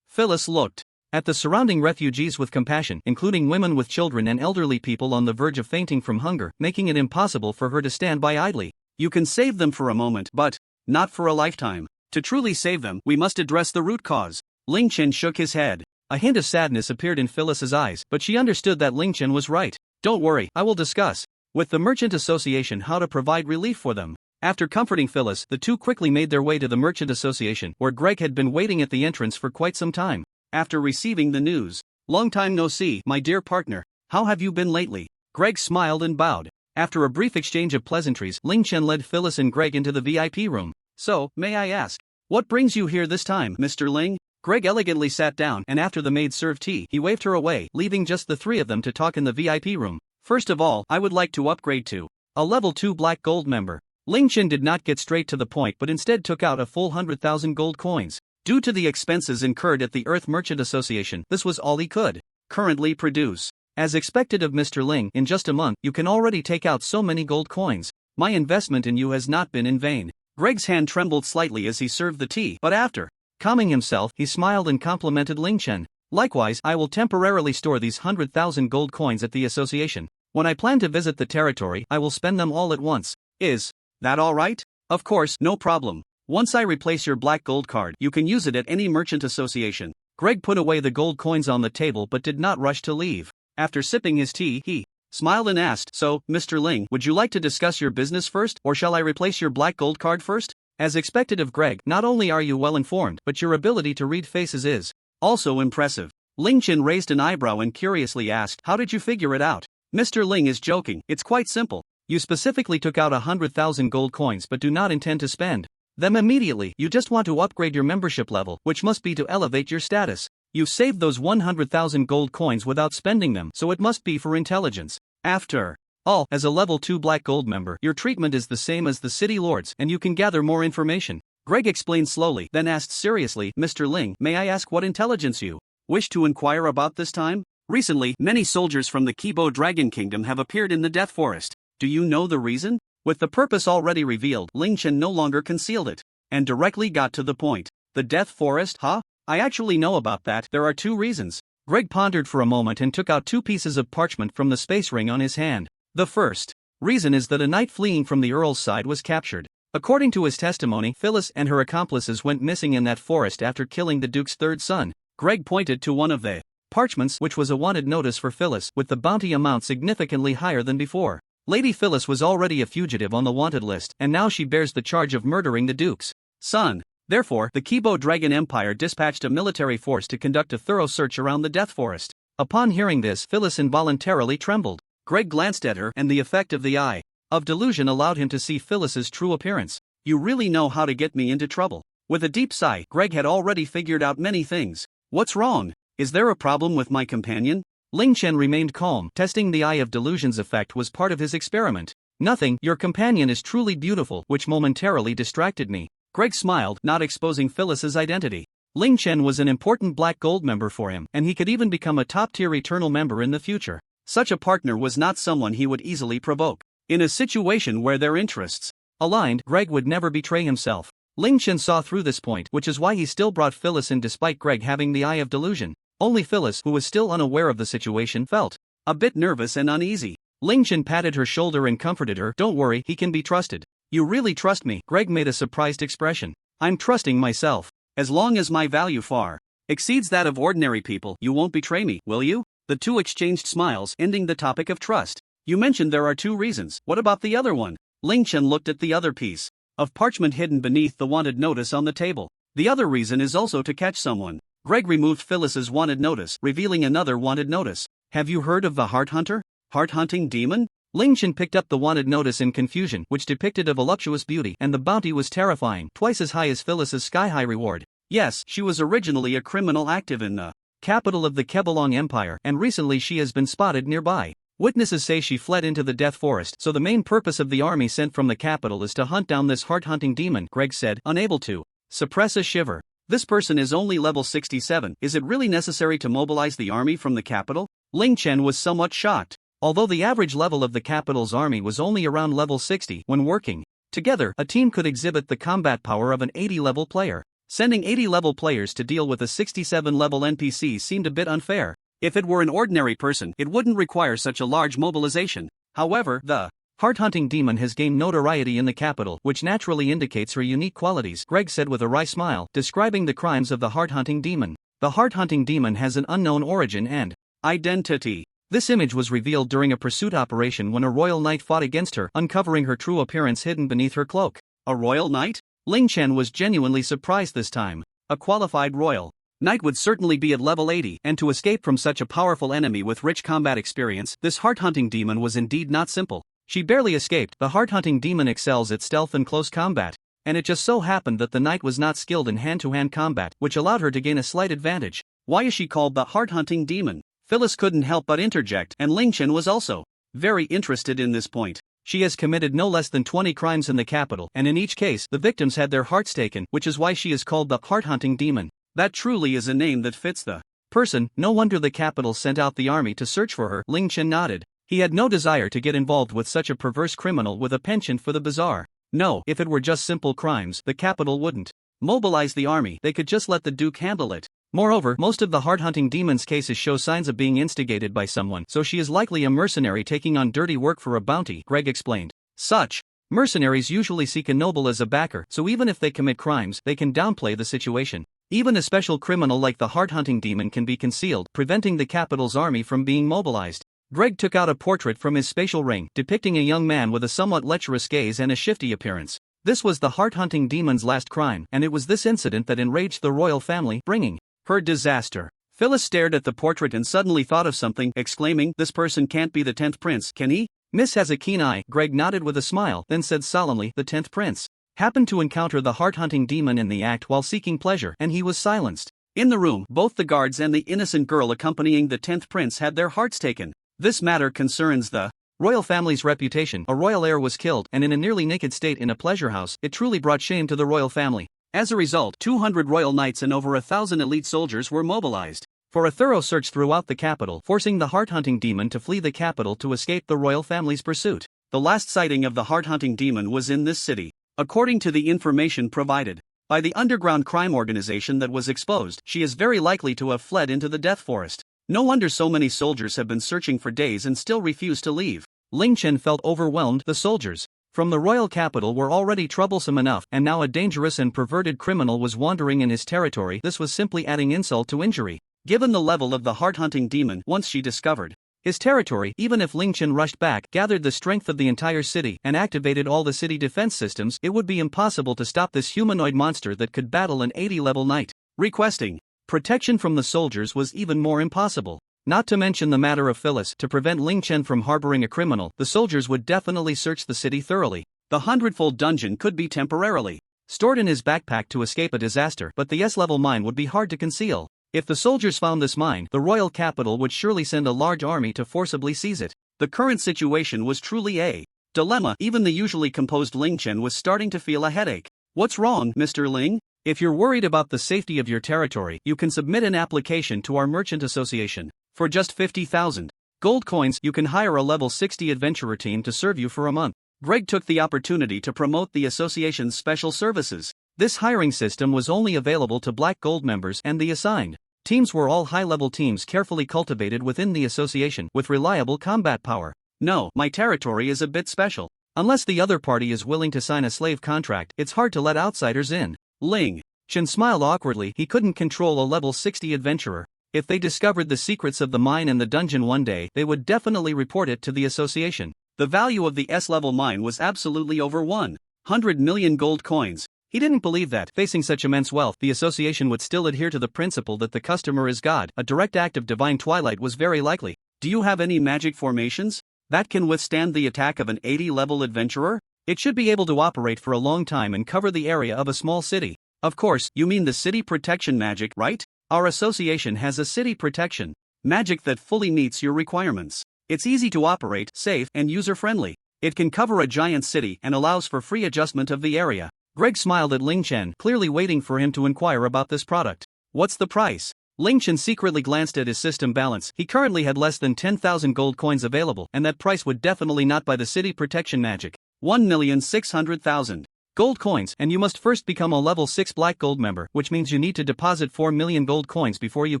Phyllis looked at the surrounding refugees with compassion, including women with children and elderly people on the verge of fainting from hunger, making it impossible for her to stand by idly. You can save them for a moment, but not for a lifetime. To truly save them, we must address the root cause. Ling Chen shook his head. A hint of sadness appeared in Phyllis's eyes, but she understood that Ling Chen was right. Don't worry, I will discuss with the Merchant Association how to provide relief for them. After comforting Phyllis, the two quickly made their way to the Merchant Association, where Greg had been waiting at the entrance for quite some time. After receiving the news, long time no see, my dear partner. How have you been lately? Greg smiled and bowed. After a brief exchange of pleasantries, Ling Chen led Phyllis and Greg into the VIP room. So, may I ask, what brings you here this time, Mr. Ling? Greg elegantly sat down, and after the maid served tea, he waved her away, leaving just the three of them to talk in the VIP room. First of all, I would like to upgrade to a level 2 black gold member. Ling Chen did not get straight to the point but instead took out a full 100,000 gold coins. Due to the expenses incurred at the Earth Merchant Association, this was all he could currently produce. As expected of Mr. Ling, in just a month, you can already take out so many gold coins. My investment in you has not been in vain. Greg's hand trembled slightly as he served the tea, but after calming himself, he smiled and complimented Ling Chen. Likewise, I will temporarily store these 100,000 gold coins at the association. When I plan to visit the territory, I will spend them all at once. Is that all right? Of course, no problem. Once I replace your black gold card, you can use it at any merchant association. Greg put away the gold coins on the table but did not rush to leave. After sipping his tea, he smiled and asked, So, Mr. Ling, would you like to discuss your business first, or shall I replace your black gold card first? As expected of Greg, not only are you well informed, but your ability to read faces is also impressive. Ling Chen raised an eyebrow and curiously asked, How did you figure it out? Mr. Ling is joking, it's quite simple. You specifically took out 100,000 gold coins but do not intend to spend them immediately. You just want to upgrade your membership level, which must be to elevate your status. You saved those 100,000 gold coins without spending them, so it must be for intelligence. After All, as a level 2 Black Gold member, your treatment is the same as the city lords and you can gather more information. Greg explained slowly, then asked seriously, Mr. Ling, may I ask what intelligence you wish to inquire about this time? Recently, many soldiers from the Kibo Dragon Kingdom have appeared in the Death Forest. Do you know the reason? With the purpose already revealed, Ling Chen no longer concealed it, and directly got to the point. The Death Forest, huh? I actually know about that. There are 2 reasons. Greg pondered for a moment and took out 2 pieces of parchment from the space ring on his hand. The first reason is that a knight fleeing from the Earl's side was captured. According to his testimony, Phyllis and her accomplices went missing in that forest after killing the Duke's 3rd son. Greg pointed to one of the parchments, which was a wanted notice for Phyllis, with the bounty amount significantly higher than before. Lady Phyllis was already a fugitive on the wanted list, and now she bears the charge of murdering the Duke's son. Therefore, the Kibo Dragon Empire dispatched a military force to conduct a thorough search around the Death Forest. Upon hearing this, Phyllis involuntarily trembled. Greg glanced at her, and the effect of the eye of delusion allowed him to see Phyllis's true appearance. You really know how to get me into trouble. With a deep sigh, Greg had already figured out many things. What's wrong? Is there a problem with my companion? Ling Chen remained calm. Testing the eye of delusion's effect was part of his experiment. Nothing, your companion is truly beautiful, which momentarily distracted me. Greg smiled, not exposing Phyllis's identity. Ling Chen was an important Black Gold member for him, and he could even become a top-tier eternal member in the future. Such a partner was not someone he would easily provoke. In a situation where their interests aligned, Greg would never betray himself. Ling Chen saw through this point, which is why he still brought Phyllis in despite Greg having the eye of delusion. Only Phyllis, who was still unaware of the situation, felt a bit nervous and uneasy. Ling Chen patted her shoulder and comforted her. Don't worry, he can be trusted. You really trust me? Greg made a surprised expression. I'm trusting myself. As long as my value far exceeds that of ordinary people, you won't betray me, will you? The 2 exchanged smiles, ending the topic of trust. You mentioned there are 2 reasons. What about the other one? Ling Chen looked at the other piece of parchment hidden beneath the wanted notice on the table. The other reason is also to catch someone. Greg removed Phyllis's wanted notice, revealing another wanted notice. Have you heard of the Heart Hunter? Heart-hunting demon? Ling Chen picked up the wanted notice in confusion, which depicted a voluptuous beauty, and the bounty was terrifying, twice as high as Phyllis's sky-high reward. Yes, she was originally a criminal active in the capital of the Kebelong Empire, and recently she has been spotted nearby. Witnesses say she fled into the Death Forest, so the main purpose of the army sent from the capital is to hunt down this heart-hunting demon, Greg said, unable to suppress a shiver. This person is only level 67, is it really necessary to mobilize the army from the capital? Ling Chen was somewhat shocked. Although the average level of the capital's army was only around level 60, when working together, a team could exhibit the combat power of an 80-level player. Sending 80-level players to deal with a 67-level NPC seemed a bit unfair. If it were an ordinary person, it wouldn't require such a large mobilization. However, the heart-hunting demon has gained notoriety in the capital, which naturally indicates her unique qualities, Greg said with a wry smile, describing the crimes of the heart-hunting demon. The heart-hunting demon has an unknown origin and identity. This image was revealed during a pursuit operation when a royal knight fought against her, uncovering her true appearance hidden beneath her cloak. A royal knight? Ling Chen was genuinely surprised this time. A qualified royal knight would certainly be at level 80, and to escape from such a powerful enemy with rich combat experience, this heart-hunting demon was indeed not simple. She barely escaped. The heart-hunting demon excels at stealth and close combat, and it just so happened that the knight was not skilled in hand-to-hand combat, which allowed her to gain a slight advantage. Why is she called the heart-hunting demon? Phyllis couldn't help but interject, and Ling Chen was also very interested in this point. She has committed no less than 20 crimes in the capital, and in each case, the victims had their hearts taken, which is why she is called the heart-hunting demon. That truly is a name that fits the person. No wonder the capital sent out the army to search for her. Ling Chen nodded. He had no desire to get involved with such a perverse criminal with a penchant for the bizarre. No, if it were just simple crimes, the capital wouldn't mobilize the army, they could just let the Duke handle it. Moreover, most of the heart-hunting demon's cases show signs of being instigated by someone, so she is likely a mercenary taking on dirty work for a bounty, Greg explained. Such mercenaries usually seek a noble as a backer, so even if they commit crimes, they can downplay the situation. Even a special criminal like the heart-hunting demon can be concealed, preventing the capital's army from being mobilized. Greg took out a portrait from his spatial ring, depicting a young man with a somewhat lecherous gaze and a shifty appearance. This was the heart-hunting demon's last crime, and it was this incident that enraged the royal family, bringing her disaster. Phyllis stared at the portrait and suddenly thought of something, exclaiming, "This person can't be the 10th prince, can he?" Miss has a keen eye. Greg nodded with a smile, then said solemnly, "The 10th prince happened to encounter the heart-hunting demon in the act while seeking pleasure, and he was silenced." In the room, both the guards and the innocent girl accompanying the 10th prince had their hearts taken. This matter concerns the royal family's reputation. A royal heir was killed, and in a nearly naked state in a pleasure house, it truly brought shame to the royal family. As a result, 200 royal knights and over 1,000 elite soldiers were mobilized for a thorough search throughout the capital, forcing the heart-hunting demon to flee the capital to escape the royal family's pursuit. The last sighting of the heart-hunting demon was in this city. According to the information provided by the underground crime organization that was exposed, she is very likely to have fled into the death forest. No wonder so many soldiers have been searching for days and still refuse to leave. Ling Chen felt overwhelmed. The soldiers from the royal capital were already troublesome enough, and now a dangerous and perverted criminal was wandering in his territory. This was simply adding insult to injury. Given the level of the heart-hunting demon once she discovered his territory, even if Ling Chen rushed back, gathered the strength of the entire city, and activated all the city defense systems, it would be impossible to stop this humanoid monster that could battle an 80-level knight. Requesting protection from the soldiers was even more impossible. Not to mention the matter of Phyllis. To prevent Ling Chen from harboring a criminal, the soldiers would definitely search the city thoroughly. The 100-fold dungeon could be temporarily stored in his backpack to escape a disaster, but the S-level mine would be hard to conceal. If the soldiers found this mine, the royal capital would surely send a large army to forcibly seize it. The current situation was truly a dilemma. Even the usually composed Ling Chen was starting to feel a headache. What's wrong, Mr. Ling? If you're worried about the safety of your territory, you can submit an application to our merchant association. For just 50,000 gold coins, you can hire a level 60 adventurer team to serve you for a month. Greg took the opportunity to promote the association's special services. This hiring system was only available to Black Gold members, and the assigned teams were all high-level teams carefully cultivated within the association with reliable combat power. No, my territory is a bit special. Unless the other party is willing to sign a slave contract, it's hard to let outsiders in. Ling Chen smiled awkwardly. He couldn't control a level 60 adventurer. If they discovered the secrets of the mine and the dungeon one day, they would definitely report it to the association. The value of the S-level mine was absolutely over 100 million gold coins. He didn't believe that, facing such immense wealth, the association would still adhere to the principle that the customer is God. A direct act of divine twilight was very likely. Do you have any magic formations that can withstand the attack of an 80-level adventurer? It should be able to operate for a long time and cover the area of a small city. Of course, you mean the city protection magic, right? Our association has a city protection magic that fully meets your requirements. It's easy to operate, safe, and user-friendly. It can cover a giant city and allows for free adjustment of the area. Greg smiled at Ling Chen, clearly waiting for him to inquire about this product. What's the price? Ling Chen secretly glanced at his system balance. He currently had less than 10,000 gold coins available, and that price would definitely not buy the city protection magic. 1,600,000 gold coins, and you must first become a level 6 Black Gold member, which means you need to deposit 4 million gold coins before you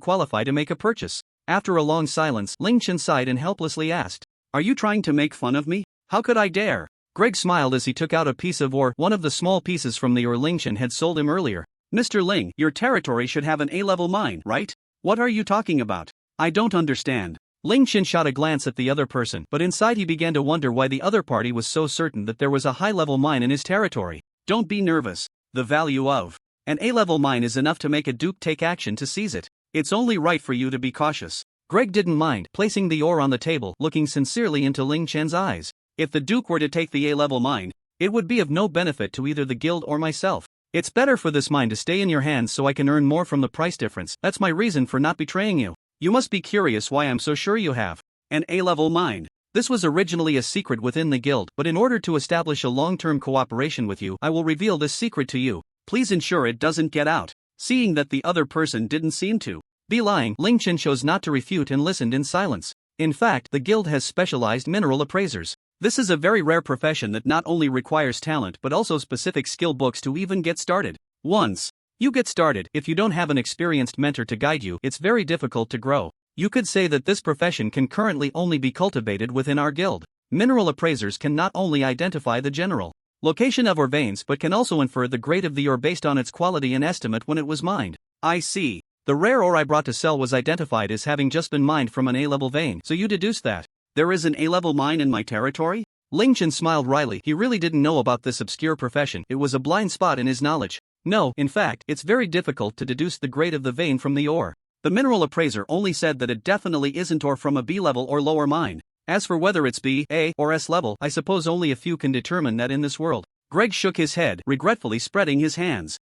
qualify to make a purchase. After a long silence, Ling Chen sighed and helplessly asked, "Are you trying to make fun of me? How could I dare?" Greg smiled as he took out a piece of ore, one of the small pieces from the ore Ling Chen had sold him earlier. "Mr. Ling, your territory should have an A-level mine, right? What are you talking about? I don't understand." Ling Chen shot a glance at the other person, but inside he began to wonder why the other party was so certain that there was a high-level mine in his territory. Don't be nervous. The value of an A-level mine is enough to make a duke take action to seize it. It's only right for you to be cautious. Greg didn't mind, placing the ore on the table, looking sincerely into Ling Chen's eyes. If the duke were to take the A-level mine, it would be of no benefit to either the guild or myself. It's better for this mine to stay in your hands so I can earn more from the price difference. That's my reason for not betraying you. You must be curious why I'm so sure you have an A-level mine. This was originally a secret within the guild, but in order to establish a long-term cooperation with you, I will reveal this secret to you. Please ensure it doesn't get out. Seeing that the other person didn't seem to be lying, Ling Chen chose not to refute and listened in silence. In fact, the guild has specialized mineral appraisers. This is a very rare profession that not only requires talent but also specific skill books to even get started. Once you get started, if you don't have an experienced mentor to guide you, it's very difficult to grow. You could say that this profession can currently only be cultivated within our guild. Mineral appraisers can not only identify the general location of ore veins but can also infer the grade of the ore based on its quality and estimate when it was mined. I see. The rare ore I brought to sell was identified as having just been mined from an A-level vein, so you deduce that there is an A-level mine in my territory? Ling Chen smiled wryly. He really didn't know about this obscure profession. It was a blind spot in his knowledge. No, in fact, it's very difficult to deduce the grade of the vein from the ore. The mineral appraiser only said that it definitely isn't ore from a B-level or lower mine. As for whether it's B, A, or S level, I suppose only a few can determine that in this world. Greg shook his head, regretfully spreading his hands.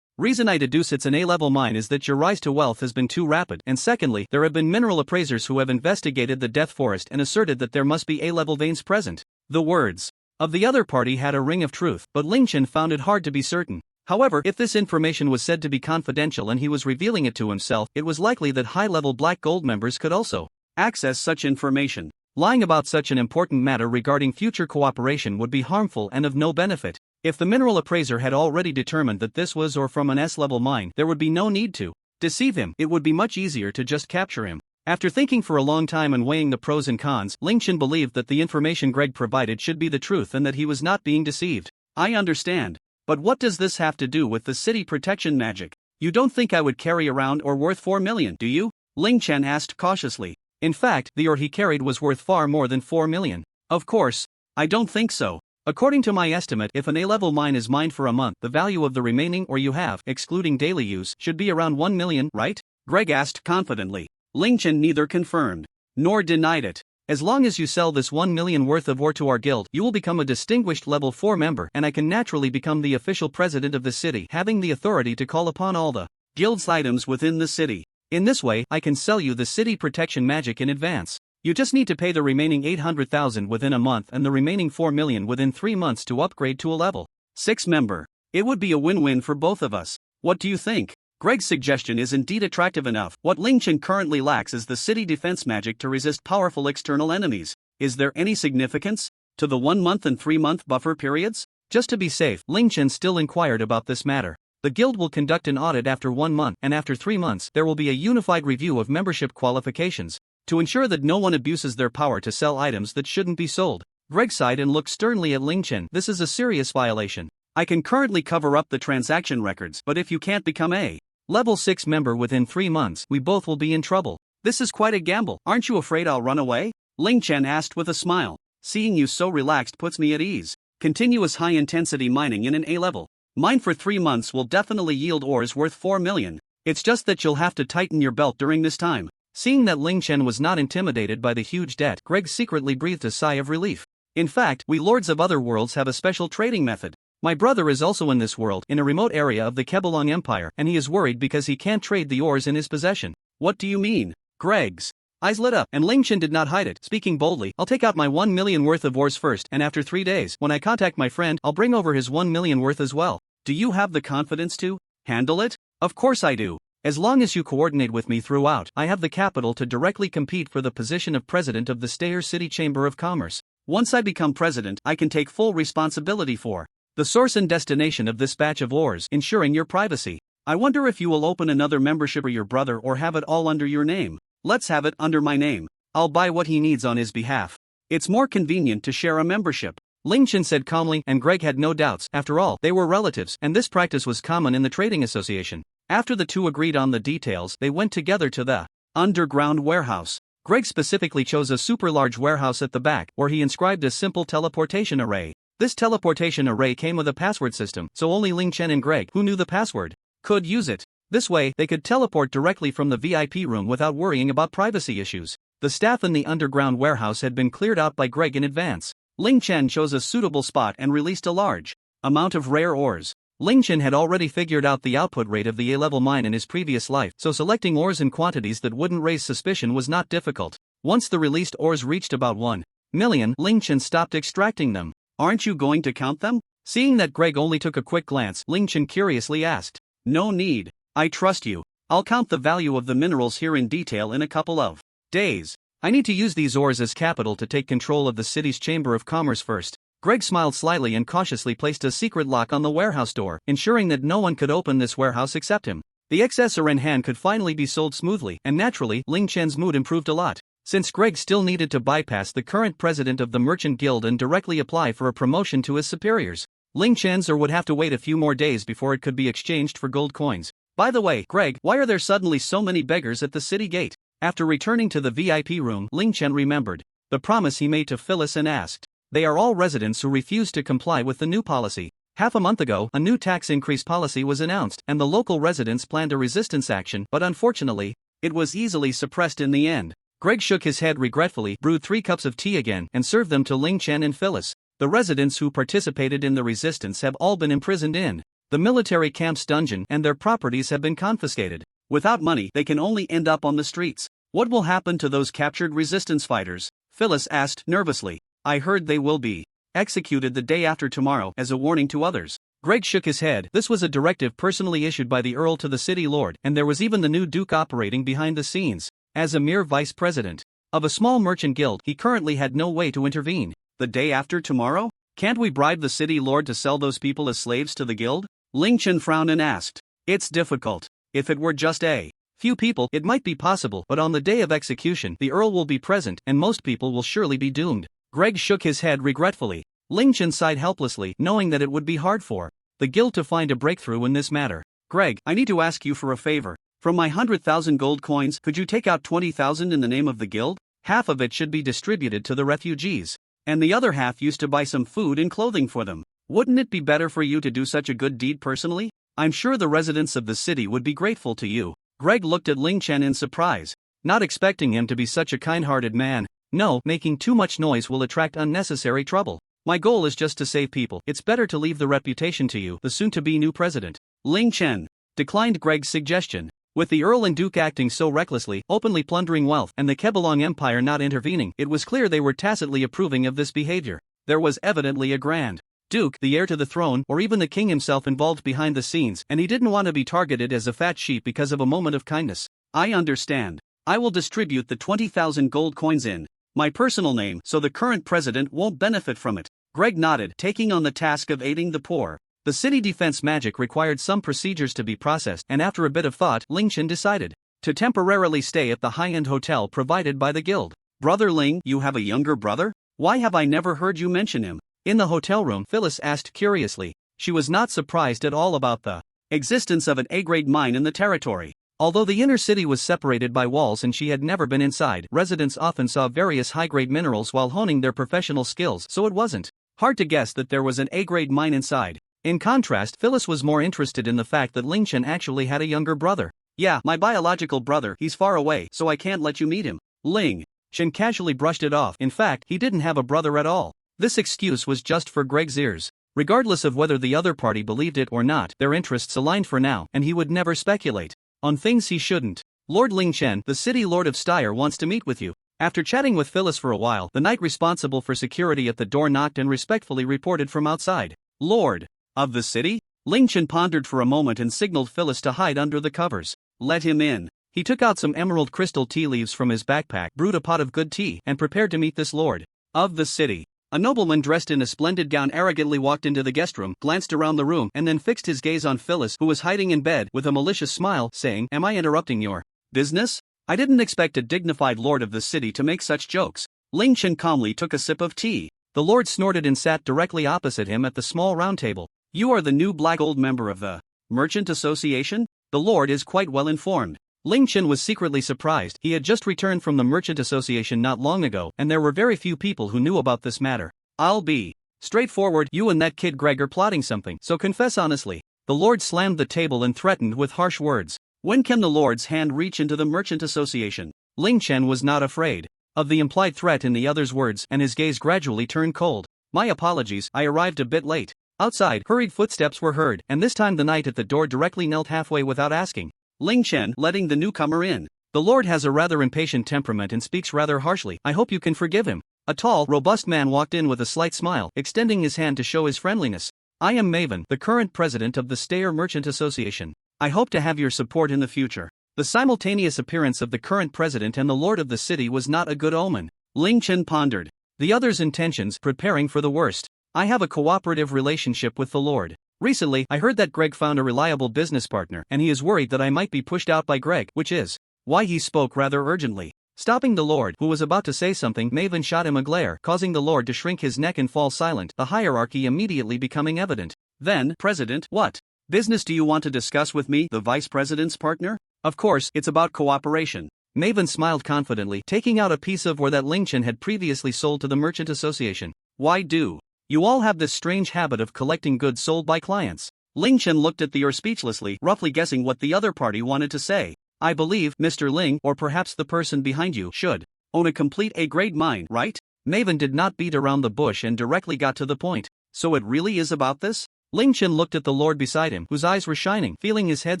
Reason I deduce it's an A-level mine is that your rise to wealth has been too rapid, and secondly, there have been mineral appraisers who have investigated the Death Forest and asserted that there must be A-level veins present. The words of the other party had a ring of truth, but Lingchen found it hard to be certain. However, if this information was said to be confidential and he was revealing it to himself, it was likely that high-level Black Gold members could also access such information. Lying about such an important matter regarding future cooperation would be harmful and of no benefit. If the mineral appraiser had already determined that this was or from an S-level mine, there would be no need to deceive him. It would be much easier to just capture him. After thinking for a long time and weighing the pros and cons, Lingchen believed that the information Greg provided should be the truth and that he was not being deceived. I understand. But what does this have to do with the city protection magic? You don't think I would carry around or worth 4 million, do you? Lingchen asked cautiously. In fact, the ore he carried was worth far more than 4 million. Of course, I don't think so. According to my estimate, if an A-level mine is mined for a month, the value of the remaining ore you have, excluding daily use, should be around 1 million, right? Greg asked confidently. Lingchen neither confirmed nor denied it. As long as you sell this 1 million worth of ore to our guild, you will become a distinguished level 4 member, and I can naturally become the official president of the city, having the authority to call upon all the guild's items within the city. In this way, I can sell you the city protection magic in advance. You just need to pay the remaining 800,000 within a month and the remaining 4 million within 3 months to upgrade to a level 6 member. It would be a win-win for both of us. What do you think? Greg's suggestion is indeed attractive enough. What Lingchen currently lacks is the city defense magic to resist powerful external enemies. Is there any significance to the 1 month and 3 month buffer periods? Just to be safe, Lingchen still inquired about this matter. The guild will conduct an audit after 1 month, and after 3 months, there will be a unified review of membership qualifications to ensure that no one abuses their power to sell items that shouldn't be sold. Greg sighed and looked sternly at Lingchen. This is a serious violation. I can currently cover up the transaction records, but if you can't become a level 6 member within 3 months, we both will be in trouble. This is quite a gamble. Aren't you afraid I'll run away? Lingchen asked with a smile. Seeing you so relaxed puts me at ease. Continuous high-intensity mining in an A-level mine for 3 months will definitely yield ores worth 4 million. It's just that you'll have to tighten your belt during this time. Seeing that Lingchen was not intimidated by the huge debt, Greg secretly breathed a sigh of relief. In fact, we lords of other worlds have a special trading method. My brother is also in this world, in a remote area of the Kebelong Empire, and he is worried because he can't trade the ores in his possession. What do you mean? Greg's eyes lit up, and Lingchen did not hide it, speaking boldly. I'll take out my 1 million worth of ores first, and after 3 days, when I contact my friend, I'll bring over his 1 million worth as well. Do you have the confidence to handle it? Of course I do. As long as you coordinate with me throughout, I have the capital to directly compete for the position of president of the Stayer City Chamber of Commerce. Once I become president, I can take full responsibility for the source and destination of this batch of ores, ensuring your privacy. I wonder if you will open another membership for your brother or have it all under your name. Let's have it under my name. I'll buy what he needs on his behalf. It's more convenient to share a membership. Lingchen said calmly, and Greg had no doubts. After all, they were relatives, and this practice was common in the trading association. After the two agreed on the details, they went together to the underground warehouse. Greg specifically chose a super large warehouse at the back, where he inscribed a simple teleportation array. This teleportation array came with a password system, so only Lingchen and Greg, who knew the password, could use it. This way, they could teleport directly from the VIP room without worrying about privacy issues. The staff in the underground warehouse had been cleared out by Greg in advance. Lingchen chose a suitable spot and released a large amount of rare ores. Lingchen had already figured out the output rate of the A-level mine in his previous life, so selecting ores in quantities that wouldn't raise suspicion was not difficult. Once the released ores reached about 1 million, Lingchen stopped extracting them. Aren't you going to count them? Seeing that Greg only took a quick glance, Lingchen curiously asked. No need. I trust you. I'll count the value of the minerals here in detail in a couple of days. I need to use these ores as capital to take control of the city's Chamber of Commerce first. Greg smiled slyly and cautiously placed a secret lock on the warehouse door, ensuring that no one could open this warehouse except him. The ancestor in hand could finally be sold smoothly, and naturally, Lingchen's mood improved a lot. Since Greg still needed to bypass the current president of the Merchant Guild and directly apply for a promotion to his superiors, Lingchen's would have to wait a few more days before it could be exchanged for gold coins. By the way, Greg, why are there suddenly so many beggars at the city gate? After returning to the VIP room, Lingchen remembered the promise he made to Phyllis and asked. They are all residents who refuse to comply with the new policy. Half a month ago, a new tax increase policy was announced, and the local residents planned a resistance action, but unfortunately, it was easily suppressed in the end. Greg shook his head regretfully, brewed 3 cups of tea again, and served them to Lingchen and Phyllis. The residents who participated in the resistance have all been imprisoned in The military camp's dungeon and their properties have been confiscated. Without money, they can only end up on the streets. What will happen to those captured resistance fighters? Phyllis asked nervously. I heard they will be executed the day after tomorrow as a warning to others. Greg shook his head. This was a directive personally issued by the Earl to the city lord, and there was even the new Duke operating behind the scenes. As a mere vice president of a small merchant guild, he currently had no way to intervene. The day after tomorrow? Can't we bribe the city lord to sell those people as slaves to the guild? Ling Chen frowned and asked. It's difficult. If it were just a few people, it might be possible, but on the day of execution, the Earl will be present, and most people will surely be doomed. Greg shook his head regretfully. Ling Chen sighed helplessly, knowing that it would be hard for the guild to find a breakthrough in this matter. Greg, I need to ask you for a favor. From my 100,000 gold coins, could you take out 20,000 in the name of the guild? Half of it should be distributed to the refugees, and the other half used to buy some food and clothing for them. Wouldn't it be better for you to do such a good deed personally? I'm sure the residents of the city would be grateful to you. Greg looked at Ling Chen in surprise, not expecting him to be such a kind-hearted man. No, making too much noise will attract unnecessary trouble. My goal is just to save people. It's better to leave the reputation to you, the soon-to-be new president. Ling Chen declined Greg's suggestion. With the Earl and Duke acting so recklessly, openly plundering wealth, and the Kebelong Empire not intervening, it was clear they were tacitly approving of this behavior. There was evidently a Grand Duke, the heir to the throne, or even the king himself involved behind the scenes, and he didn't want to be targeted as a fat sheep because of a moment of kindness. I understand. I will distribute the 20,000 gold coins in my personal name, so the current president won't benefit from it. Greg nodded, taking on the task of aiding the poor. The city defense magic required some procedures to be processed, and after a bit of thought, Ling Chen decided to temporarily stay at the high-end hotel provided by the guild. Brother Ling, you have a younger brother? Why have I never heard you mention him? In the hotel room, Phyllis asked curiously. She was not surprised at all about the existence of an A-grade mine in the territory. Although the inner city was separated by walls and she had never been inside, residents often saw various high-grade minerals while honing their professional skills, so it wasn't hard to guess that there was an A-grade mine inside. In contrast, Phyllis was more interested in the fact that Ling Chen actually had a younger brother. Yeah, my biological brother, he's far away, so I can't let you meet him. Ling Chen casually brushed it off. In fact, he didn't have a brother at all. This excuse was just for Greg's ears. Regardless of whether the other party believed it or not, their interests aligned for now, and he would never speculate on things he shouldn't. Lord Ling Chen, the city lord of Styre, wants to meet with you. After chatting with Phyllis for a while, the knight responsible for security at the door knocked and respectfully reported from outside. Lord of the city? Ling Chen pondered for a moment and signaled Phyllis to hide under the covers. Let him in. He took out some emerald crystal tea leaves from his backpack, brewed a pot of good tea, and prepared to meet this lord of the city. A nobleman dressed in a splendid gown arrogantly walked into the guest room, glanced around the room, and then fixed his gaze on Phyllis, who was hiding in bed, with a malicious smile, saying, Am I interrupting your business? I didn't expect a dignified lord of the city to make such jokes. Ling Chen calmly took a sip of tea. The lord snorted and sat directly opposite him at the small round table. You are the new black old member of the Merchant Association? The lord is quite well informed. Ling Chen was secretly surprised. He had just returned from the Merchant Association not long ago, and there were very few people who knew about this matter. I'll be straightforward. You and that kid Greg are plotting something, so confess honestly. The lord slammed the table and threatened with harsh words. When can the lord's hand reach into the Merchant Association? Ling Chen was not afraid of the implied threat in the other's words, and his gaze gradually turned cold. My apologies, I arrived a bit late. Outside, hurried footsteps were heard, and this time the knight at the door directly knelt halfway without asking. Ling Chen, letting the newcomer in. The lord has a rather impatient temperament and speaks rather harshly. I hope you can forgive him. A tall, robust man walked in with a slight smile, extending his hand to show his friendliness. I am Maven, the current president of the Styre Merchant Association. I hope to have your support in the future. The simultaneous appearance of the current president and the lord of the city was not a good omen. Ling Chen pondered the other's intentions, preparing for the worst. I have a cooperative relationship with the lord. Recently, I heard that Greg found a reliable business partner, and he is worried that I might be pushed out by Greg, which is why he spoke rather urgently. Stopping the lord, who was about to say something, Maven shot him a glare, causing the lord to shrink his neck and fall silent, the hierarchy immediately becoming evident. Then, President, what business do you want to discuss with me, the vice president's partner? Of course, it's about cooperation. Maven smiled confidently, taking out a piece of ware that Ling Chen had previously sold to the Merchant Association. Why do you all have this strange habit of collecting goods sold by clients? Ling Chen looked at the Earl speechlessly, roughly guessing what the other party wanted to say. I believe, Mr. Ling, or perhaps the person behind you, should own a complete A-grade mine, right? Maven did not beat around the bush and directly got to the point. So it really is about this? Ling Chen looked at the lord beside him, whose eyes were shining, feeling his head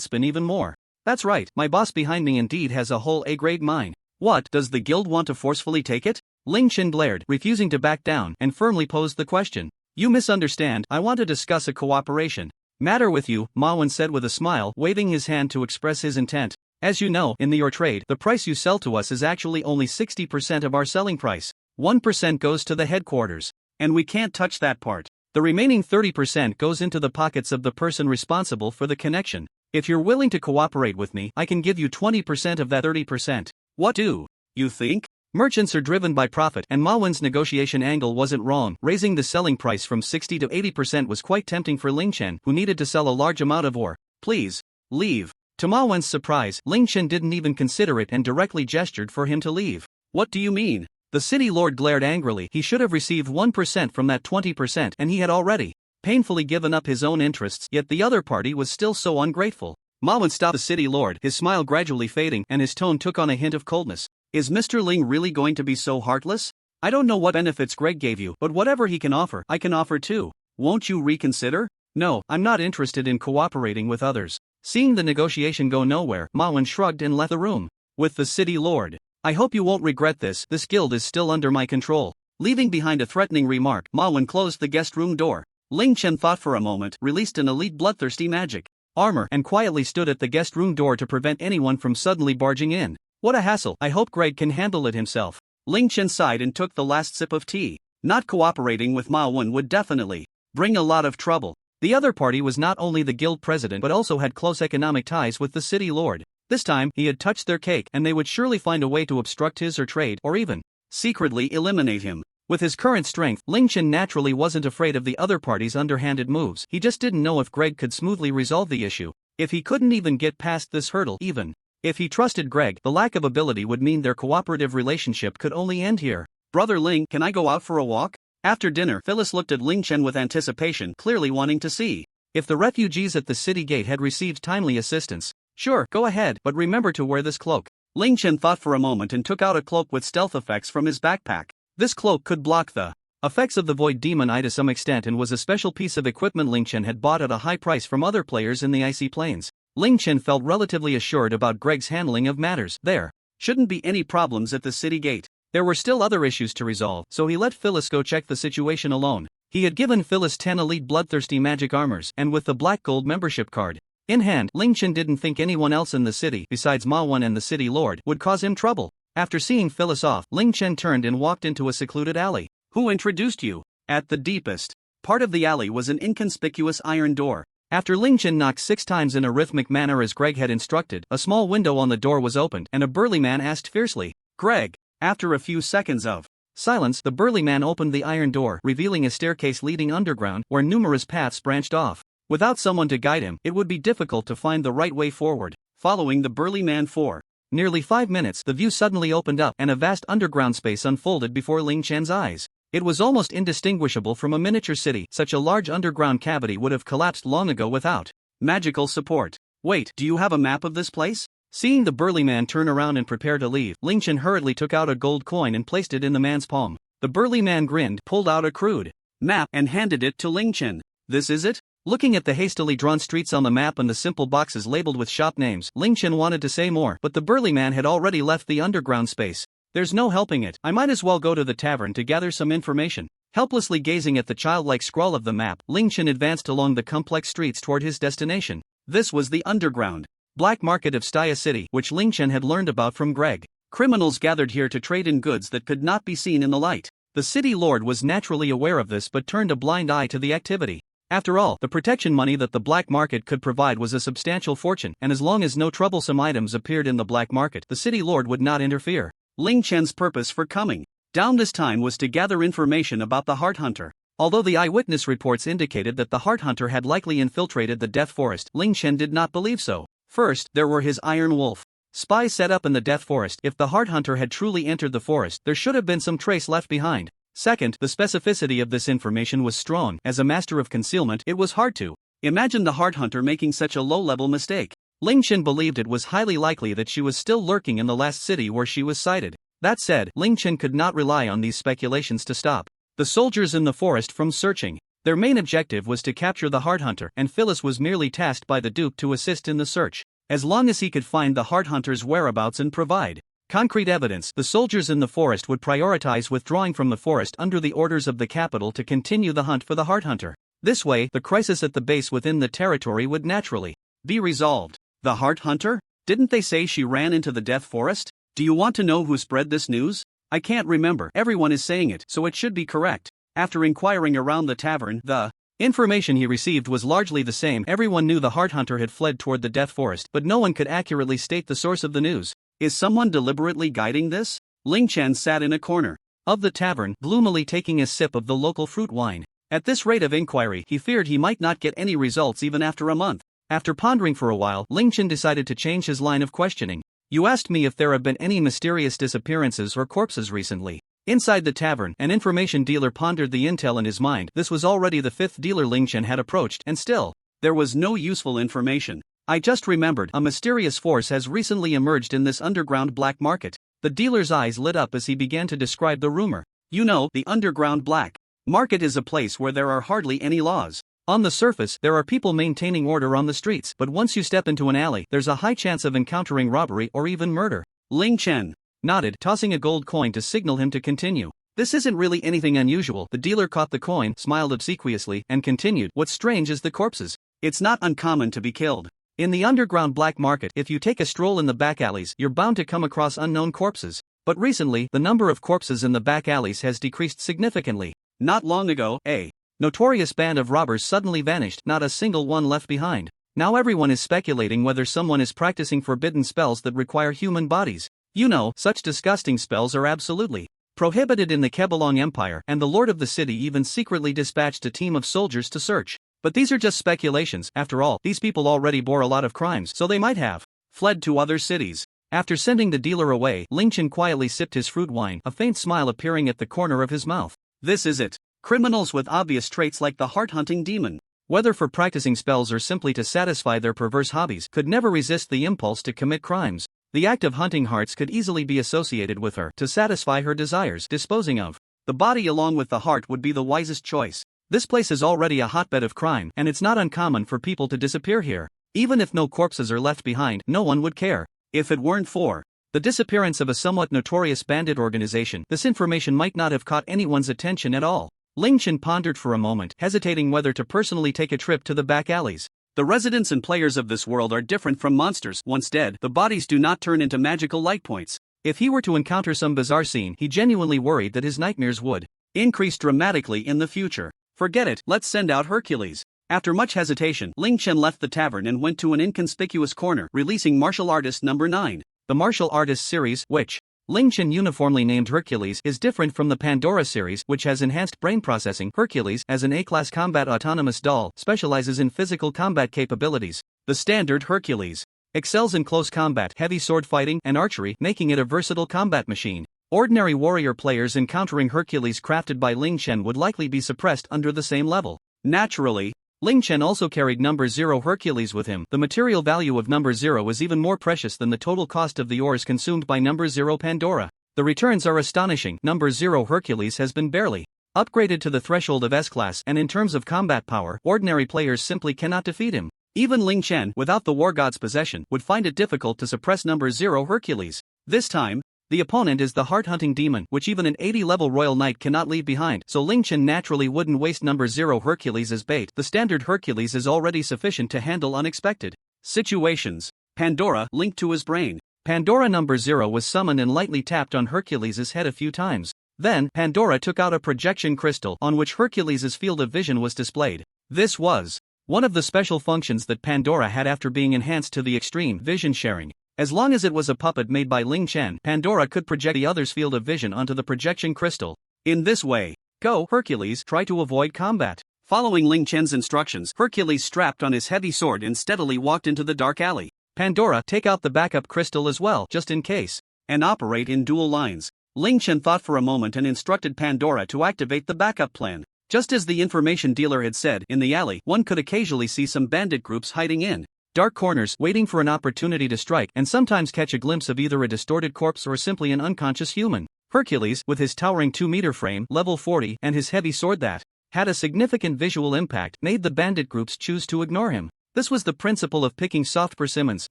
spin even more. That's right, my boss behind me indeed has a whole A-grade mine. What, does the guild want to forcefully take it? Ling Chen glared, refusing to back down, and firmly posed the question. You misunderstand, I want to discuss a cooperation matter with you, Ma Wen said with a smile, waving his hand to express his intent. As you know, in your trade, the price you sell to us is actually only 60% of our selling price. 1% goes to the headquarters. And we can't touch that part. The remaining 30% goes into the pockets of the person responsible for the connection. If you're willing to cooperate with me, I can give you 20% of that 30%. What do you think? Merchants are driven by profit, and Ma Wen's negotiation angle wasn't wrong. Raising the selling price from 60 to 80% was quite tempting for Ling Chen, who needed to sell a large amount of ore. Please, leave. To Ma Wen's surprise, Ling Chen didn't even consider it and directly gestured for him to leave. What do you mean? The city lord glared angrily. He should have received 1% from that 20%, and he had already painfully given up his own interests, yet the other party was still so ungrateful. Ma Wen stopped the city lord, his smile gradually fading, and his tone took on a hint of coldness. Is Mr. Ling really going to be so heartless? I don't know what benefits Greg gave you, but whatever he can offer, I can offer too. Won't you reconsider? No, I'm not interested in cooperating with others. Seeing the negotiation go nowhere, Ma Wen shrugged and left the room. With the city lord. I hope you won't regret this guild is still under my control. Leaving behind a threatening remark, Ma Wen closed the guest room door. Ling Chen thought for a moment, released an elite bloodthirsty magic armor, and quietly stood at the guest room door to prevent anyone from suddenly barging in. What a hassle, I hope Greg can handle it himself. Ling Chen sighed and took the last sip of tea. Not cooperating with Ma Wen would definitely bring a lot of trouble. The other party was not only the guild president but also had close economic ties with the city lord. This time, he had touched their cake and they would surely find a way to obstruct his or trade or even secretly eliminate him. With his current strength, Ling Chen naturally wasn't afraid of the other party's underhanded moves. He just didn't know if Greg could smoothly resolve the issue. If he couldn't even get past this hurdle, even if he trusted Greg, the lack of ability would mean their cooperative relationship could only end here. Brother Ling, can I go out for a walk? After dinner, Phyllis looked at Ling Chen with anticipation, clearly wanting to see if the refugees at the city gate had received timely assistance. Sure, go ahead, but remember to wear this cloak. Ling Chen thought for a moment and took out a cloak with stealth effects from his backpack. This cloak could block the effects of the Void Demon Eye to some extent and was a special piece of equipment Ling Chen had bought at a high price from other players in the Icy Plains. Ling Chen felt relatively assured about Greg's handling of matters. There shouldn't be any problems at the city gate. There were still other issues to resolve, so he let Phyllis go check the situation alone. He had given Phyllis 10 elite bloodthirsty magic armors, and with the black gold membership card in hand, Ling Chen didn't think anyone else in the city, besides Ma Wen and the city lord, would cause him trouble. After seeing Phyllis off, Ling Chen turned and walked into a secluded alley. Who introduced you? At the deepest part of the alley was an inconspicuous iron door. After Ling Chen knocked 6 times in a rhythmic manner as Greg had instructed, a small window on the door was opened, and a burly man asked fiercely, Greg? After a few seconds of silence, the burly man opened the iron door, revealing a staircase leading underground, where numerous paths branched off. Without someone to guide him, it would be difficult to find the right way forward. Following the burly man for nearly 5 minutes, the view suddenly opened up, and a vast underground space unfolded before Ling Chen's eyes. It was almost indistinguishable from a miniature city. Such a large underground cavity would have collapsed long ago without magical support. Wait, do you have a map of this place? Seeing the burly man turn around and prepare to leave, Ling Chen hurriedly took out a gold coin and placed it in the man's palm. The burly man grinned, pulled out a crude map, and handed it to Ling Chen. This is it? Looking at the hastily drawn streets on the map and the simple boxes labeled with shop names, Ling Chen wanted to say more, but the burly man had already left the underground space. There's no helping it. I might as well go to the tavern to gather some information. Helplessly gazing at the childlike scrawl of the map, Ling Chen advanced along the complex streets toward his destination. This was the underground black market of Staya City, which Ling Chen had learned about from Greg. Criminals gathered here to trade in goods that could not be seen in the light. The city lord was naturally aware of this but turned a blind eye to the activity. After all, the protection money that the black market could provide was a substantial fortune, and as long as no troublesome items appeared in the black market, the city lord would not interfere. Ling Chen's purpose for coming down this time was to gather information about the Heart Hunter. Although the eyewitness reports indicated that the Heart Hunter had likely infiltrated the Death Forest, Ling Chen did not believe so. First, there were his Iron Wolf spies set up in the Death Forest. If the Heart Hunter had truly entered the forest, there should have been some trace left behind. Second, the specificity of this information was strong. As a master of concealment, it was hard to imagine the Heart Hunter making such a low-level mistake. Ling Chen believed it was highly likely that she was still lurking in the last city where she was sighted. That said, Ling Chen could not rely on these speculations to stop the soldiers in the forest from searching. Their main objective was to capture the Heart Hunter, and Phyllis was merely tasked by the Duke to assist in the search. As long as he could find the Heart Hunter's whereabouts and provide concrete evidence, the soldiers in the forest would prioritize withdrawing from the forest under the orders of the capital to continue the hunt for the Heart Hunter. This way, the crisis at the base within the territory would naturally be resolved. The Heart Hunter? Didn't they say she ran into the Death Forest? Do you want to know who spread this news? I can't remember. Everyone is saying it, so it should be correct. After inquiring around the tavern, the information he received was largely the same. Everyone knew the Heart Hunter had fled toward the Death Forest, but no one could accurately state the source of the news. Is someone deliberately guiding this? Ling Chen sat in a corner of the tavern, gloomily taking a sip of the local fruit wine. At this rate of inquiry, he feared he might not get any results even after a month. After pondering for a while, Ling Chen decided to change his line of questioning. You asked me if there have been any mysterious disappearances or corpses recently. Inside the tavern, an information dealer pondered the intel in his mind. This was already the fifth dealer Ling Chen had approached, and still, there was no useful information. I just remembered, a mysterious force has recently emerged in this underground black market. The dealer's eyes lit up as he began to describe the rumor. You know, the underground black market is a place where there are hardly any laws. On the surface, there are people maintaining order on the streets, but once you step into an alley, there's a high chance of encountering robbery or even murder. Ling Chen nodded, tossing a gold coin to signal him to continue. This isn't really anything unusual. The dealer caught the coin, smiled obsequiously, and continued. What's strange is the corpses. It's not uncommon to be killed in the underground black market. If you take a stroll in the back alleys, you're bound to come across unknown corpses. But recently, the number of corpses in the back alleys has decreased significantly. Not long ago, a notorious band of robbers suddenly vanished, not a single one left behind. Now everyone is speculating whether someone is practicing forbidden spells that require human bodies. You know, such disgusting spells are absolutely prohibited in the Kebelong Empire, and the lord of the city even secretly dispatched a team of soldiers to search. But these are just speculations. After all, these people already bore a lot of crimes, so they might have fled to other cities. After sending the dealer away, Ling Chen quietly sipped his fruit wine, a faint smile appearing at the corner of his mouth. This is it. Criminals with obvious traits like the heart-hunting demon, whether for practicing spells or simply to satisfy their perverse hobbies, could never resist the impulse to commit crimes. The act of hunting hearts could easily be associated with her. To satisfy her desires, disposing of the body along with the heart would be the wisest choice. This place is already a hotbed of crime, and it's not uncommon for people to disappear here. Even if no corpses are left behind, no one would care. If it weren't for the disappearance of a somewhat notorious bandit organization, this information might not have caught anyone's attention at all. Ling Chen pondered for a moment, hesitating whether to personally take a trip to the back alleys. The residents and players of this world are different from monsters. Once dead, the bodies do not turn into magical light points. If he were to encounter some bizarre scene, he genuinely worried that his nightmares would increase dramatically in the future. Forget it, let's send out Hercules. After much hesitation, Ling Chen left the tavern and went to an inconspicuous corner, releasing Martial Artist number 9. The Martial Artist series, which Ling Chen uniformly named Hercules, is different from the Pandora series, which has enhanced brain processing. Hercules, as an A-class combat autonomous doll, specializes in physical combat capabilities. The standard Hercules excels in close combat, heavy sword fighting, and archery, making it a versatile combat machine. Ordinary warrior players encountering Hercules crafted by Ling Chen would likely be suppressed under the same level. Naturally, Ling Chen also carried number 0 Hercules with him. The material value of number 0 is even more precious than the total cost of the ores consumed by number 0 Pandora. The returns are astonishing. Number 0 Hercules has been barely upgraded to the threshold of S-class, and in terms of combat power, ordinary players simply cannot defeat him. Even Ling Chen, without the War God's possession, would find it difficult to suppress number 0 Hercules. This time, the opponent is the heart-hunting demon, which even an 80-level Royal Knight cannot leave behind, so Ling Chen naturally wouldn't waste number 0 Hercules as bait. The standard Hercules is already sufficient to handle unexpected situations. Pandora linked to his brain. Pandora number 0 was summoned and lightly tapped on Hercules' head a few times. Then, Pandora took out a projection crystal on which Hercules' field of vision was displayed. This was one of the special functions that Pandora had after being enhanced to the extreme vision sharing. As long as it was a puppet made by Ling Chen, Pandora could project the other's field of vision onto the projection crystal. In this way, go, Hercules, try to avoid combat. Following Ling Chen's instructions, Hercules strapped on his heavy sword and steadily walked into the dark alley. Pandora, take out the backup crystal as well, just in case, and operate in dual lines. Ling Chen thought for a moment and instructed Pandora to activate the backup plan. Just as the information dealer had said, in the alley, one could occasionally see some bandit groups hiding in dark corners, waiting for an opportunity to strike, and sometimes catch a glimpse of either a distorted corpse or simply an unconscious human. Hercules, with his towering 2-meter frame, level 40, and his heavy sword that had a significant visual impact, made the bandit groups choose to ignore him. This was the principle of picking soft persimmons.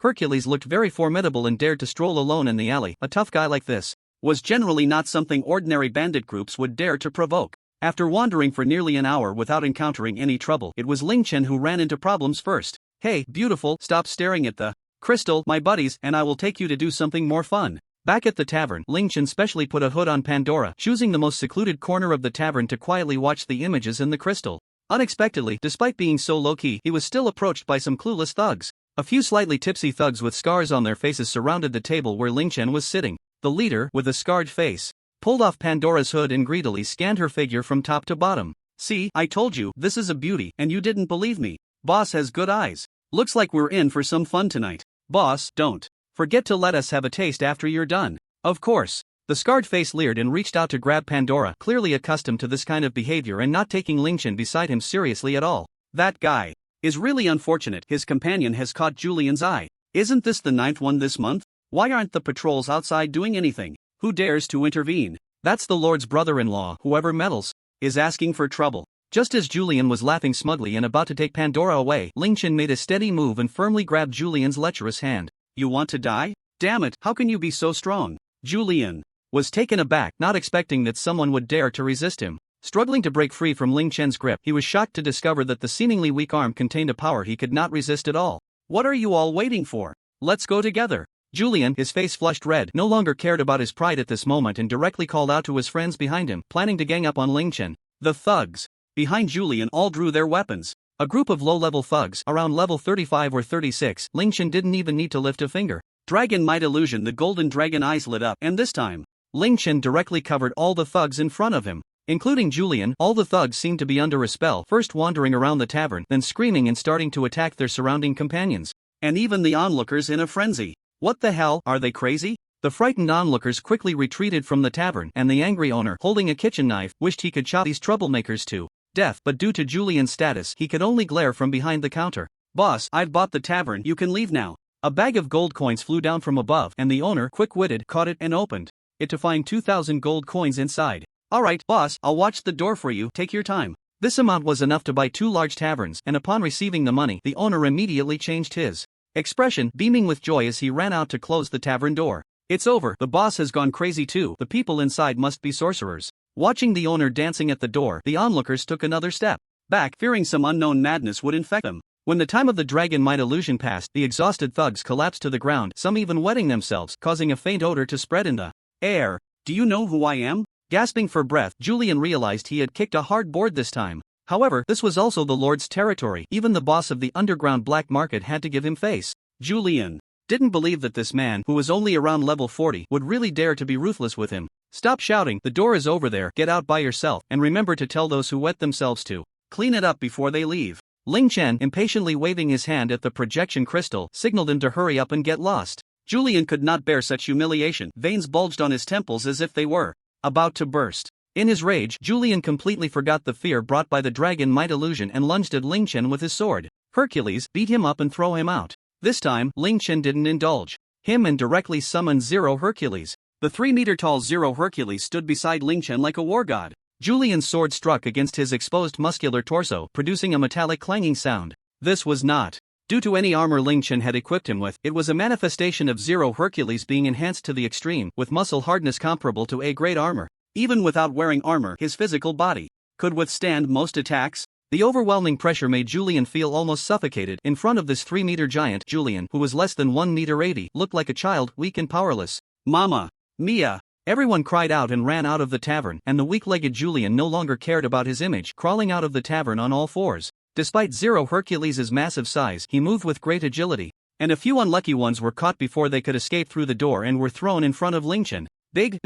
Hercules looked very formidable and dared to stroll alone in the alley. A tough guy like this was generally not something ordinary bandit groups would dare to provoke. After wandering for nearly an hour without encountering any trouble, it was Ling Chen who ran into problems first. "Hey, beautiful, stop staring at the crystal, my buddies, and I will take you to do something more fun." Back at the tavern, Ling Chen specially put a hood on Pandora, choosing the most secluded corner of the tavern to quietly watch the images in the crystal. Unexpectedly, despite being so low-key, he was still approached by some clueless thugs. A few slightly tipsy thugs with scars on their faces surrounded the table where Ling Chen was sitting. The leader, with a scarred face, pulled off Pandora's hood and greedily scanned her figure from top to bottom. "See, I told you, this is a beauty, and you didn't believe me. Boss has good eyes. Looks like we're in for some fun tonight. Boss, don't forget to let us have a taste after you're done." "Of course." The scarred face leered and reached out to grab Pandora, clearly accustomed to this kind of behavior and not taking Ling Chen beside him seriously at all. "That guy is really unfortunate." His companion has caught Julian's eye. "Isn't this the 9th one this month? Why aren't the patrols outside doing anything? Who dares to intervene?" "That's the Lord's brother-in-law. Whoever meddles is asking for trouble." Just as Julian was laughing smugly and about to take Pandora away, Ling Chen made a steady move and firmly grabbed Julian's lecherous hand. "You want to die? Damn it, how can you be so strong?" Julian was taken aback, not expecting that someone would dare to resist him. Struggling to break free from Ling Chen's grip, he was shocked to discover that the seemingly weak arm contained a power he could not resist at all. "What are you all waiting for? Let's go together." Julian, his face flushed red, no longer cared about his pride at this moment and directly called out to his friends behind him, planning to gang up on Ling Chen. The thugs behind Julian all drew their weapons. A group of low-level thugs, around level 35 or 36, Ling Chen didn't even need to lift a finger. Dragon might illusion, the golden dragon eyes lit up, and this time, Ling Chen directly covered all the thugs in front of him. Including Julian, all the thugs seemed to be under a spell, first wandering around the tavern, then screaming and starting to attack their surrounding companions. And even the onlookers in a frenzy. "What the hell, are they crazy?" The frightened onlookers quickly retreated from the tavern, and the angry owner, holding a kitchen knife, wished he could chop these troublemakers to death, but due to Julian's status, he could only glare from behind the counter. "Boss, I've bought the tavern, you can leave now." A bag of gold coins flew down from above, and the owner, quick-witted, caught it and opened it to find 2,000 gold coins inside. "Alright, boss, I'll watch the door for you, take your time." This amount was enough to buy 2 large taverns, and upon receiving the money, the owner immediately changed his expression, beaming with joy as he ran out to close the tavern door. "It's over, the boss has gone crazy too, the people inside must be sorcerers." Watching the owner dancing at the door, the onlookers took another step back, fearing some unknown madness would infect them. When the time of the dragon might illusion passed, the exhausted thugs collapsed to the ground, some even wetting themselves, causing a faint odor to spread in the air. "Do you know who I am?" Gasping for breath, Julian realized he had kicked a hard board this time. However, this was also the Lord's territory. Even the boss of the underground black market had to give him face. Julian didn't believe that this man, who was only around level 40, would really dare to be ruthless with him. "Stop shouting, the door is over there, get out by yourself, and remember to tell those who wet themselves to clean it up before they leave." Ling Chen, impatiently waving his hand at the projection crystal, signaled him to hurry up and get lost. Julian could not bear such humiliation, veins bulged on his temples as if they were about to burst. In his rage, Julian completely forgot the fear brought by the dragon might illusion and lunged at Ling Chen with his sword. Hercules, beat him up and throw him out. This time, Ling Chen didn't indulge him and directly summoned Zero Hercules. The 3-meter-tall Zero Hercules stood beside Ling Chen like a war god. Julian's sword struck against his exposed muscular torso, producing a metallic clanging sound. This was not due to any armor Ling Chen had equipped him with, it was a manifestation of Zero Hercules being enhanced to the extreme, with muscle hardness comparable to A-grade armor. Even without wearing armor, his physical body could withstand most attacks. The overwhelming pressure made Julian feel almost suffocated. In front of this 3-meter giant, Julian, who was less than 1 meter 80, looked like a child, weak and powerless. "Mama Mia!" Everyone cried out and ran out of the tavern, and the weak-legged Julian no longer cared about his image, crawling out of the tavern on all fours. Despite Zero Hercules' massive size, he moved with great agility, and a few unlucky ones were caught before they could escape through the door and were thrown in front of Ling Chen. Big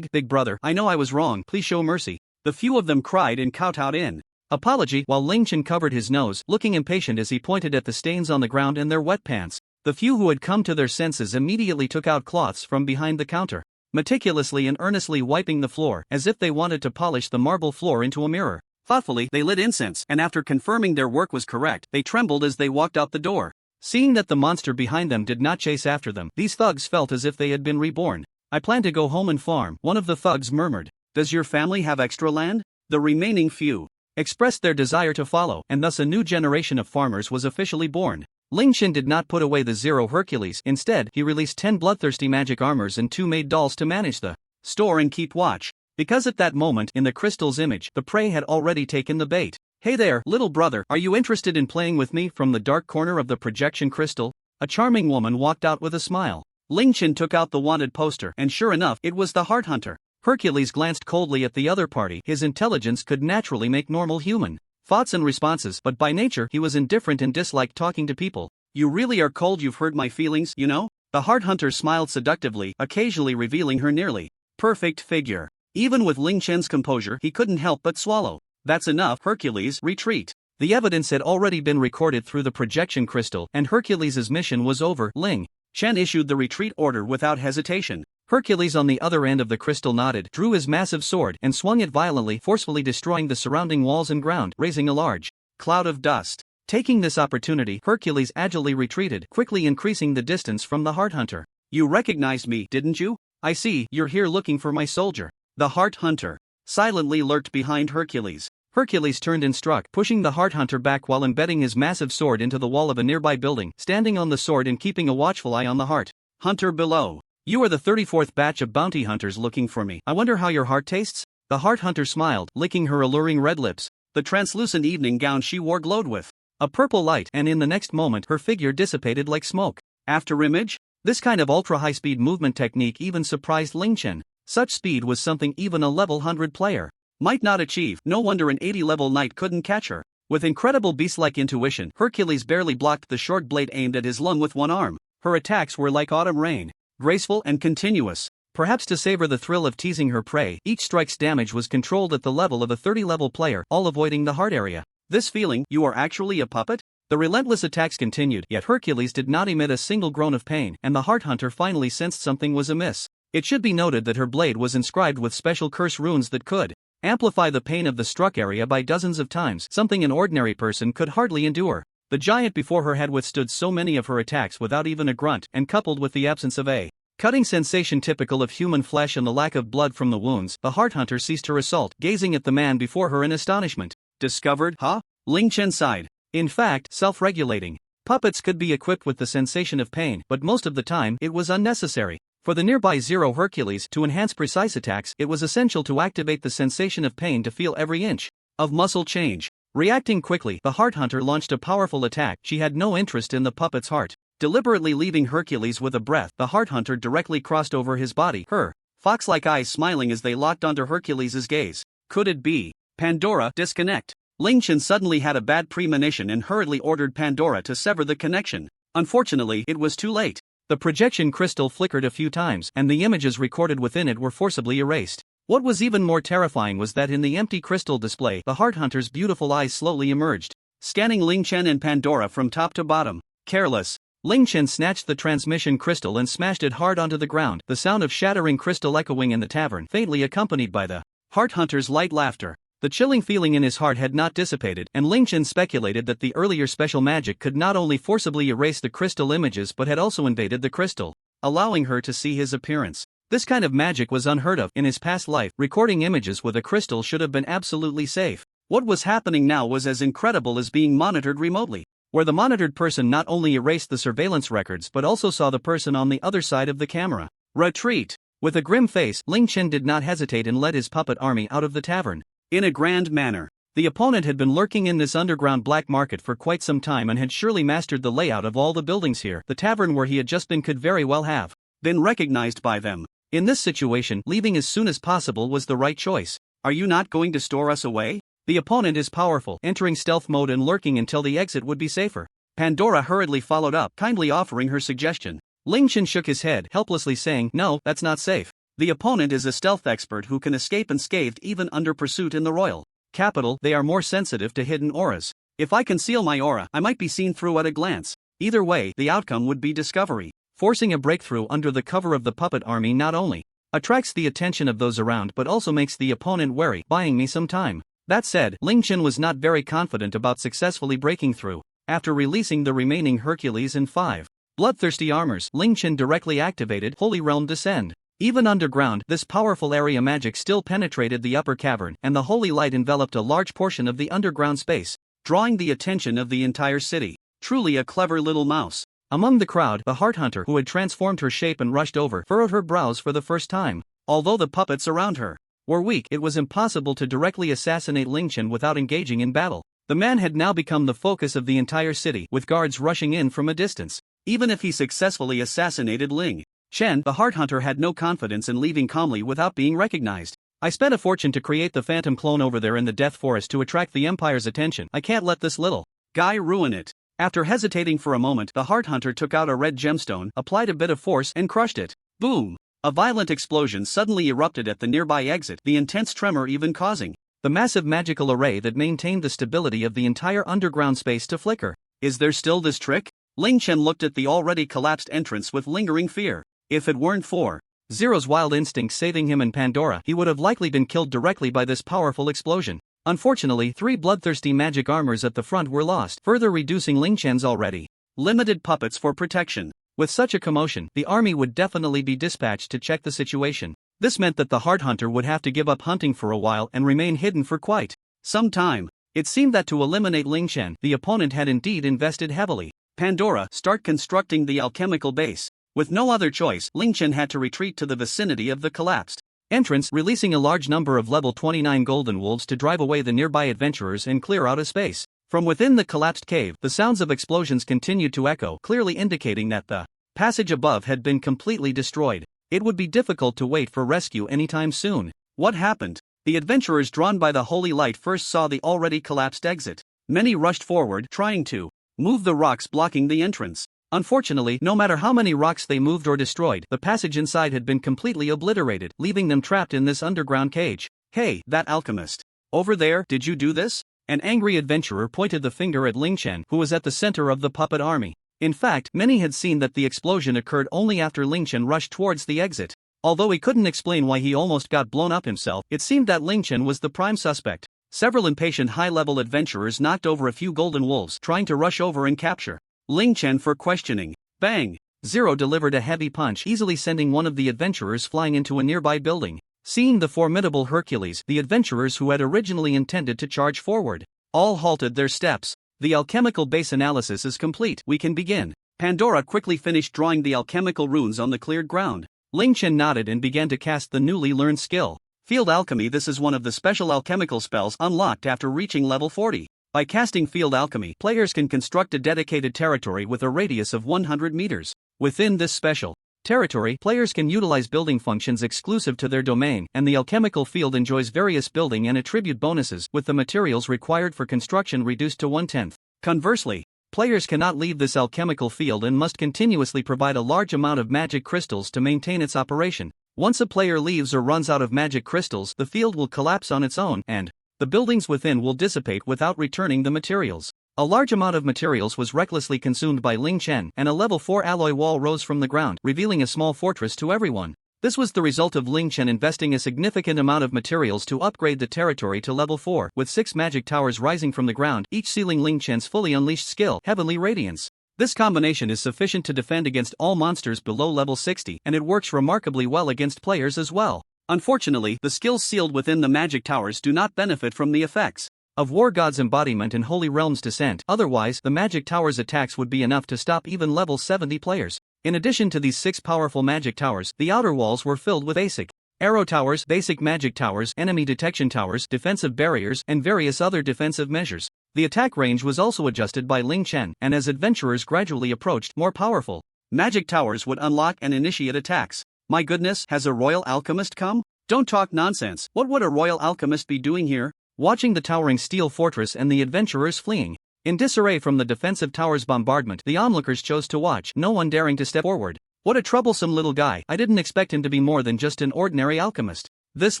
brother, I know I was wrong, please show mercy." The few of them cried and kowtowed in apology, while Ling Chen covered his nose, looking impatient as he pointed at the stains on the ground and their wet pants. The few who had come to their senses immediately took out cloths from behind the counter, meticulously and earnestly wiping the floor, as if they wanted to polish the marble floor into a mirror. Thoughtfully, they lit incense, and after confirming their work was correct, they trembled as they walked out the door. Seeing that the monster behind them did not chase after them, these thugs felt as if they had been reborn. "I plan to go home and farm," one of the thugs murmured. "Does your family have extra land?" The remaining few expressed their desire to follow, and thus a new generation of farmers was officially born. Ling Chen did not put away the Zero Hercules, instead, he released 10 bloodthirsty magic armors and 2 maid dolls to manage the store and keep watch. Because at that moment, in the crystal's image, the prey had already taken the bait. "Hey there, little brother, are you interested in playing with me?" From the dark corner of the projection crystal, a charming woman walked out with a smile. Ling Chen took out the wanted poster, and sure enough, it was the Heart Hunter. Hercules glanced coldly at the other party. His intelligence could naturally make normal human thoughts and responses, but by nature he was indifferent and disliked talking to people. "You really are cold. You've hurt my feelings, you know?" The Heart Hunter smiled seductively, occasionally revealing her nearly perfect figure. Even with Ling Chen's composure, he couldn't help but swallow. "That's enough, Hercules, retreat." The evidence had already been recorded through the projection crystal, and Hercules' mission was over. Ling Chen issued the retreat order without hesitation. Hercules on the other end of the crystal nodded, drew his massive sword, and swung it violently, forcefully destroying the surrounding walls and ground, raising a large cloud of dust. Taking this opportunity, Hercules agilely retreated, quickly increasing the distance from the Heart Hunter. "You recognized me, didn't you? I see, you're here looking for my soldier." The Heart Hunter silently lurked behind Hercules. Hercules turned and struck, pushing the Heart Hunter back while embedding his massive sword into the wall of a nearby building, standing on the sword and keeping a watchful eye on the Heart Hunter below. "You are the 34th batch of bounty hunters looking for me. I wonder how your heart tastes?" The Heart Hunter smiled, licking her alluring red lips. The translucent evening gown she wore glowed with a purple light, and in the next moment her figure dissipated like smoke. After image? This kind of ultra-high-speed movement technique even surprised Ling Chen. Such speed was something even a level 100 player might not achieve. No wonder an 80-level knight couldn't catch her. With incredible beast-like intuition, Hercules barely blocked the short blade aimed at his lung with one arm. Her attacks were like autumn rain, graceful and continuous. Perhaps to savor the thrill of teasing her prey, each strike's damage was controlled at the level of a 30-level player, all avoiding the heart area. This feeling, "You are actually a puppet?" The relentless attacks continued, yet Hercules did not emit a single groan of pain, and the Heart Hunter finally sensed something was amiss. It should be noted that her blade was inscribed with special curse runes that could amplify the pain of the struck area by dozens of times, something an ordinary person could hardly endure. The giant before her had withstood so many of her attacks without even a grunt, and coupled with the absence of a cutting sensation typical of human flesh and the lack of blood from the wounds, the Heart Hunter ceased her assault, gazing at the man before her in astonishment. "Discovered, huh?" Ling Chen sighed. In fact, self-regulating puppets could be equipped with the sensation of pain, but most of the time it was unnecessary. For the nearby Zero Hercules to enhance precise attacks, it was essential to activate the sensation of pain to feel every inch of muscle change. Reacting quickly, the Heart Hunter launched a powerful attack. She had no interest in the puppet's heart. Deliberately leaving Hercules with a breath, the Heart Hunter directly crossed over his body, her fox-like eyes smiling as they locked onto Hercules' gaze. Could it be? "Pandora, disconnect." Ling Chen suddenly had a bad premonition and hurriedly ordered Pandora to sever the connection. Unfortunately, it was too late. The projection crystal flickered a few times, and the images recorded within it were forcibly erased. What was even more terrifying was that in the empty crystal display, the Heart Hunter's beautiful eyes slowly emerged, scanning Ling Chen and Pandora from top to bottom. Careless, Ling Chen snatched the transmission crystal and smashed it hard onto the ground, the sound of shattering crystal echoing in the tavern, faintly accompanied by the Heart Hunter's light laughter. The chilling feeling in his heart had not dissipated, and Ling Chen speculated that the earlier special magic could not only forcibly erase the crystal images but had also invaded the crystal, allowing her to see his appearance. This kind of magic was unheard of in his past life. Recording images with a crystal should have been absolutely safe. What was happening now was as incredible as being monitored remotely, where the monitored person not only erased the surveillance records but also saw the person on the other side of the camera. Retreat! With a grim face, Ling Chen did not hesitate and led his puppet army out of the tavern. In a grand manner. The opponent had been lurking in this underground black market for quite some time and had surely mastered the layout of all the buildings here. The tavern where he had just been could very well have been recognized by them. In this situation, leaving as soon as possible was the right choice. "Are you not going to store us away?" The opponent is powerful, entering stealth mode and lurking until the exit would be safer. Pandora hurriedly followed up, kindly offering her suggestion. Ling Chen shook his head, helplessly saying, "No, that's not safe. The opponent is a stealth expert who can escape unscathed even under pursuit in the royal capital. They are more sensitive to hidden auras. If I conceal my aura, I might be seen through at a glance. Either way, the outcome would be discovery. Forcing a breakthrough under the cover of the puppet army not only attracts the attention of those around but also makes the opponent wary, buying me some time." That said, Ling Chen was not very confident about successfully breaking through. After releasing the remaining Hercules and 5 bloodthirsty armors, Ling Chen directly activated Holy Realm Descend. Even underground, this powerful area magic still penetrated the upper cavern, and the holy light enveloped a large portion of the underground space, drawing the attention of the entire city. Truly a clever little mouse. Among the crowd, the Heart Hunter, who had transformed her shape and rushed over, furrowed her brows for the first time. Although the puppets around her were weak, it was impossible to directly assassinate Ling Chen without engaging in battle. The man had now become the focus of the entire city, with guards rushing in from a distance. Even if he successfully assassinated Ling Chen, the Heart Hunter had no confidence in leaving calmly without being recognized. I spent a fortune to create the phantom clone over there in the Death Forest to attract the Empire's attention. I can't let this little guy ruin it. After hesitating for a moment, the Heart Hunter took out a red gemstone, applied a bit of force, and crushed it. Boom! A violent explosion suddenly erupted at the nearby exit, the intense tremor even causing the massive magical array that maintained the stability of the entire underground space to flicker. Is there still this trick? Ling Chen looked at the already collapsed entrance with lingering fear. If it weren't for Zero's wild instincts saving him and Pandora, he would have likely been killed directly by this powerful explosion. Unfortunately, 3 bloodthirsty magic armors at the front were lost, further reducing Ling Chen's already limited puppets for protection. With such a commotion, the army would definitely be dispatched to check the situation. This meant that the Heart Hunter would have to give up hunting for a while and remain hidden for quite some time. It seemed that to eliminate Ling Chen, the opponent had indeed invested heavily. Pandora, start constructing the alchemical base. With no other choice, Ling Chen had to retreat to the vicinity of the collapsed entrance, releasing a large number of level 29 golden wolves to drive away the nearby adventurers and clear out a space. From within the collapsed cave, the sounds of explosions continued to echo, clearly indicating that the passage above had been completely destroyed. It would be difficult to wait for rescue anytime soon. What happened? The adventurers drawn by the holy light first saw the already collapsed exit. Many rushed forward, trying to move the rocks blocking the entrance. Unfortunately, no matter how many rocks they moved or destroyed, the passage inside had been completely obliterated, leaving them trapped in this underground cage. Hey, that alchemist over there, did you do this? An angry adventurer pointed the finger at Ling Chen, who was at the center of the puppet army. In fact, many had seen that the explosion occurred only after Ling Chen rushed towards the exit. Although he couldn't explain why he almost got blown up himself, it seemed that Ling Chen was the prime suspect. Several impatient high-level adventurers knocked over a few golden wolves, trying to rush over and capture Ling Chen for questioning. Bang! Zero delivered a heavy punch, easily sending one of the adventurers flying into a nearby building. Seeing the formidable Hercules, the adventurers who had originally intended to charge forward all halted their steps. The alchemical base analysis is complete. We can begin. Pandora quickly finished drawing the alchemical runes on the cleared ground. Ling Chen nodded and began to cast the newly learned skill. Field Alchemy. This is one of the special alchemical spells unlocked after reaching level 40. By casting Field Alchemy, players can construct a dedicated territory with a radius of 100 meters. Within this special territory, players can utilize building functions exclusive to their domain, and the alchemical field enjoys various building and attribute bonuses, with the materials required for construction reduced to 1/10. Conversely, players cannot leave this alchemical field and must continuously provide a large amount of magic crystals to maintain its operation. Once a player leaves or runs out of magic crystals, the field will collapse on its own, and the buildings within will dissipate without returning the materials. A large amount of materials was recklessly consumed by Ling Chen, and a level 4 alloy wall rose from the ground, revealing a small fortress to everyone. This was the result of Ling Chen investing a significant amount of materials to upgrade the territory to level 4, with 6 magic towers rising from the ground, each sealing Ling Chen's fully unleashed skill, Heavenly Radiance. This combination is sufficient to defend against all monsters below level 60, and it works remarkably well against players as well. Unfortunately, the skills sealed within the magic towers do not benefit from the effects of War God's embodiment and Holy Realm's descent. Otherwise, the magic towers' attacks would be enough to stop even level 70 players. In addition to these 6 powerful magic towers, the outer walls were filled with basic arrow towers, basic magic towers, enemy detection towers, defensive barriers, and various other defensive measures. The attack range was also adjusted by Ling Chen, and as adventurers gradually approached more powerful magic towers would unlock and initiate attacks. My goodness, has a royal alchemist come? Don't talk nonsense. What would a royal alchemist be doing here? Watching the towering steel fortress and the adventurers fleeing in disarray from the defensive tower's bombardment, the onlookers chose to watch, no one daring to step forward. What a troublesome little guy. I didn't expect him to be more than just an ordinary alchemist. This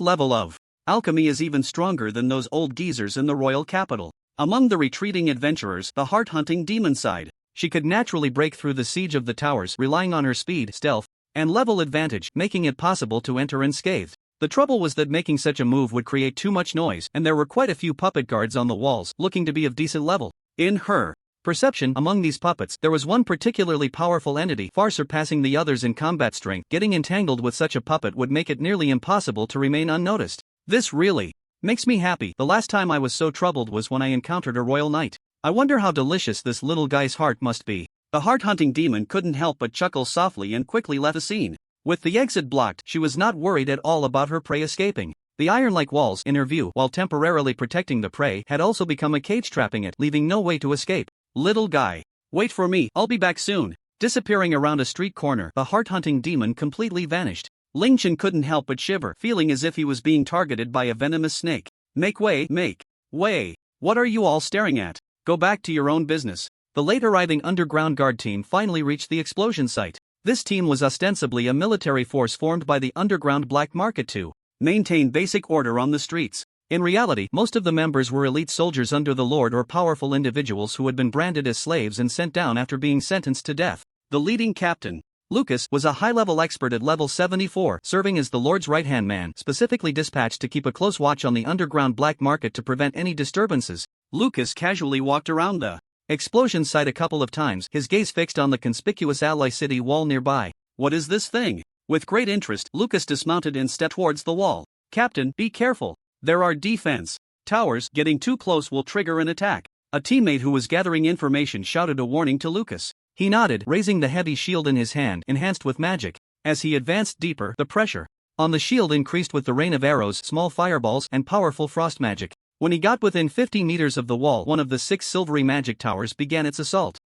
level of alchemy is even stronger than those old geezers in the royal capital. Among the retreating adventurers, the heart-hunting demon sighed. She could naturally break through the siege of the towers, relying on her speed, stealth, and level advantage, making it possible to enter unscathed. The trouble was that making such a move would create too much noise, and there were quite a few puppet guards on the walls, looking to be of decent level. In her perception. Among these puppets, there was one particularly powerful entity, far surpassing the others in combat strength. Getting entangled with such a puppet would make it nearly impossible to remain unnoticed. This really makes me happy. The last time I was so troubled was when I encountered a royal knight. I wonder how delicious this little guy's heart must be. The heart-hunting demon couldn't help but chuckle softly and quickly left the scene. With the exit blocked, she was not worried at all about her prey escaping. The iron-like walls in her view, while temporarily protecting the prey, had also become a cage trapping it, leaving no way to escape. Little guy, wait for me, I'll be back soon. Disappearing around a street corner, the heart-hunting demon completely vanished. Ling Chen couldn't help but shiver, feeling as if he was being targeted by a venomous snake. Make way, make way. What are you all staring at? Go back to your own business. The late-arriving underground guard team finally reached the explosion site. This team was ostensibly a military force formed by the underground black market to maintain basic order on the streets. In reality, most of the members were elite soldiers under the lord or powerful individuals who had been branded as slaves and sent down after being sentenced to death. The leading captain, Lucas, was a high-level expert at level 74, serving as the lord's right-hand man, specifically dispatched to keep a close watch on the underground black market to prevent any disturbances. Lucas casually walked around the explosion site a couple of times, his gaze fixed on the conspicuous ally city wall nearby. What is this thing? With great interest, Lucas dismounted and stepped towards the wall. Captain, be careful. There are defense towers. Getting too close will trigger an attack. A teammate who was gathering information shouted a warning to Lucas. He nodded, raising the heavy shield in his hand, enhanced with magic. As he advanced deeper, the pressure on the shield increased with the rain of arrows, small fireballs, and powerful frost magic. When he got within 50 meters of the wall, one of the 6 silvery magic towers began its assault.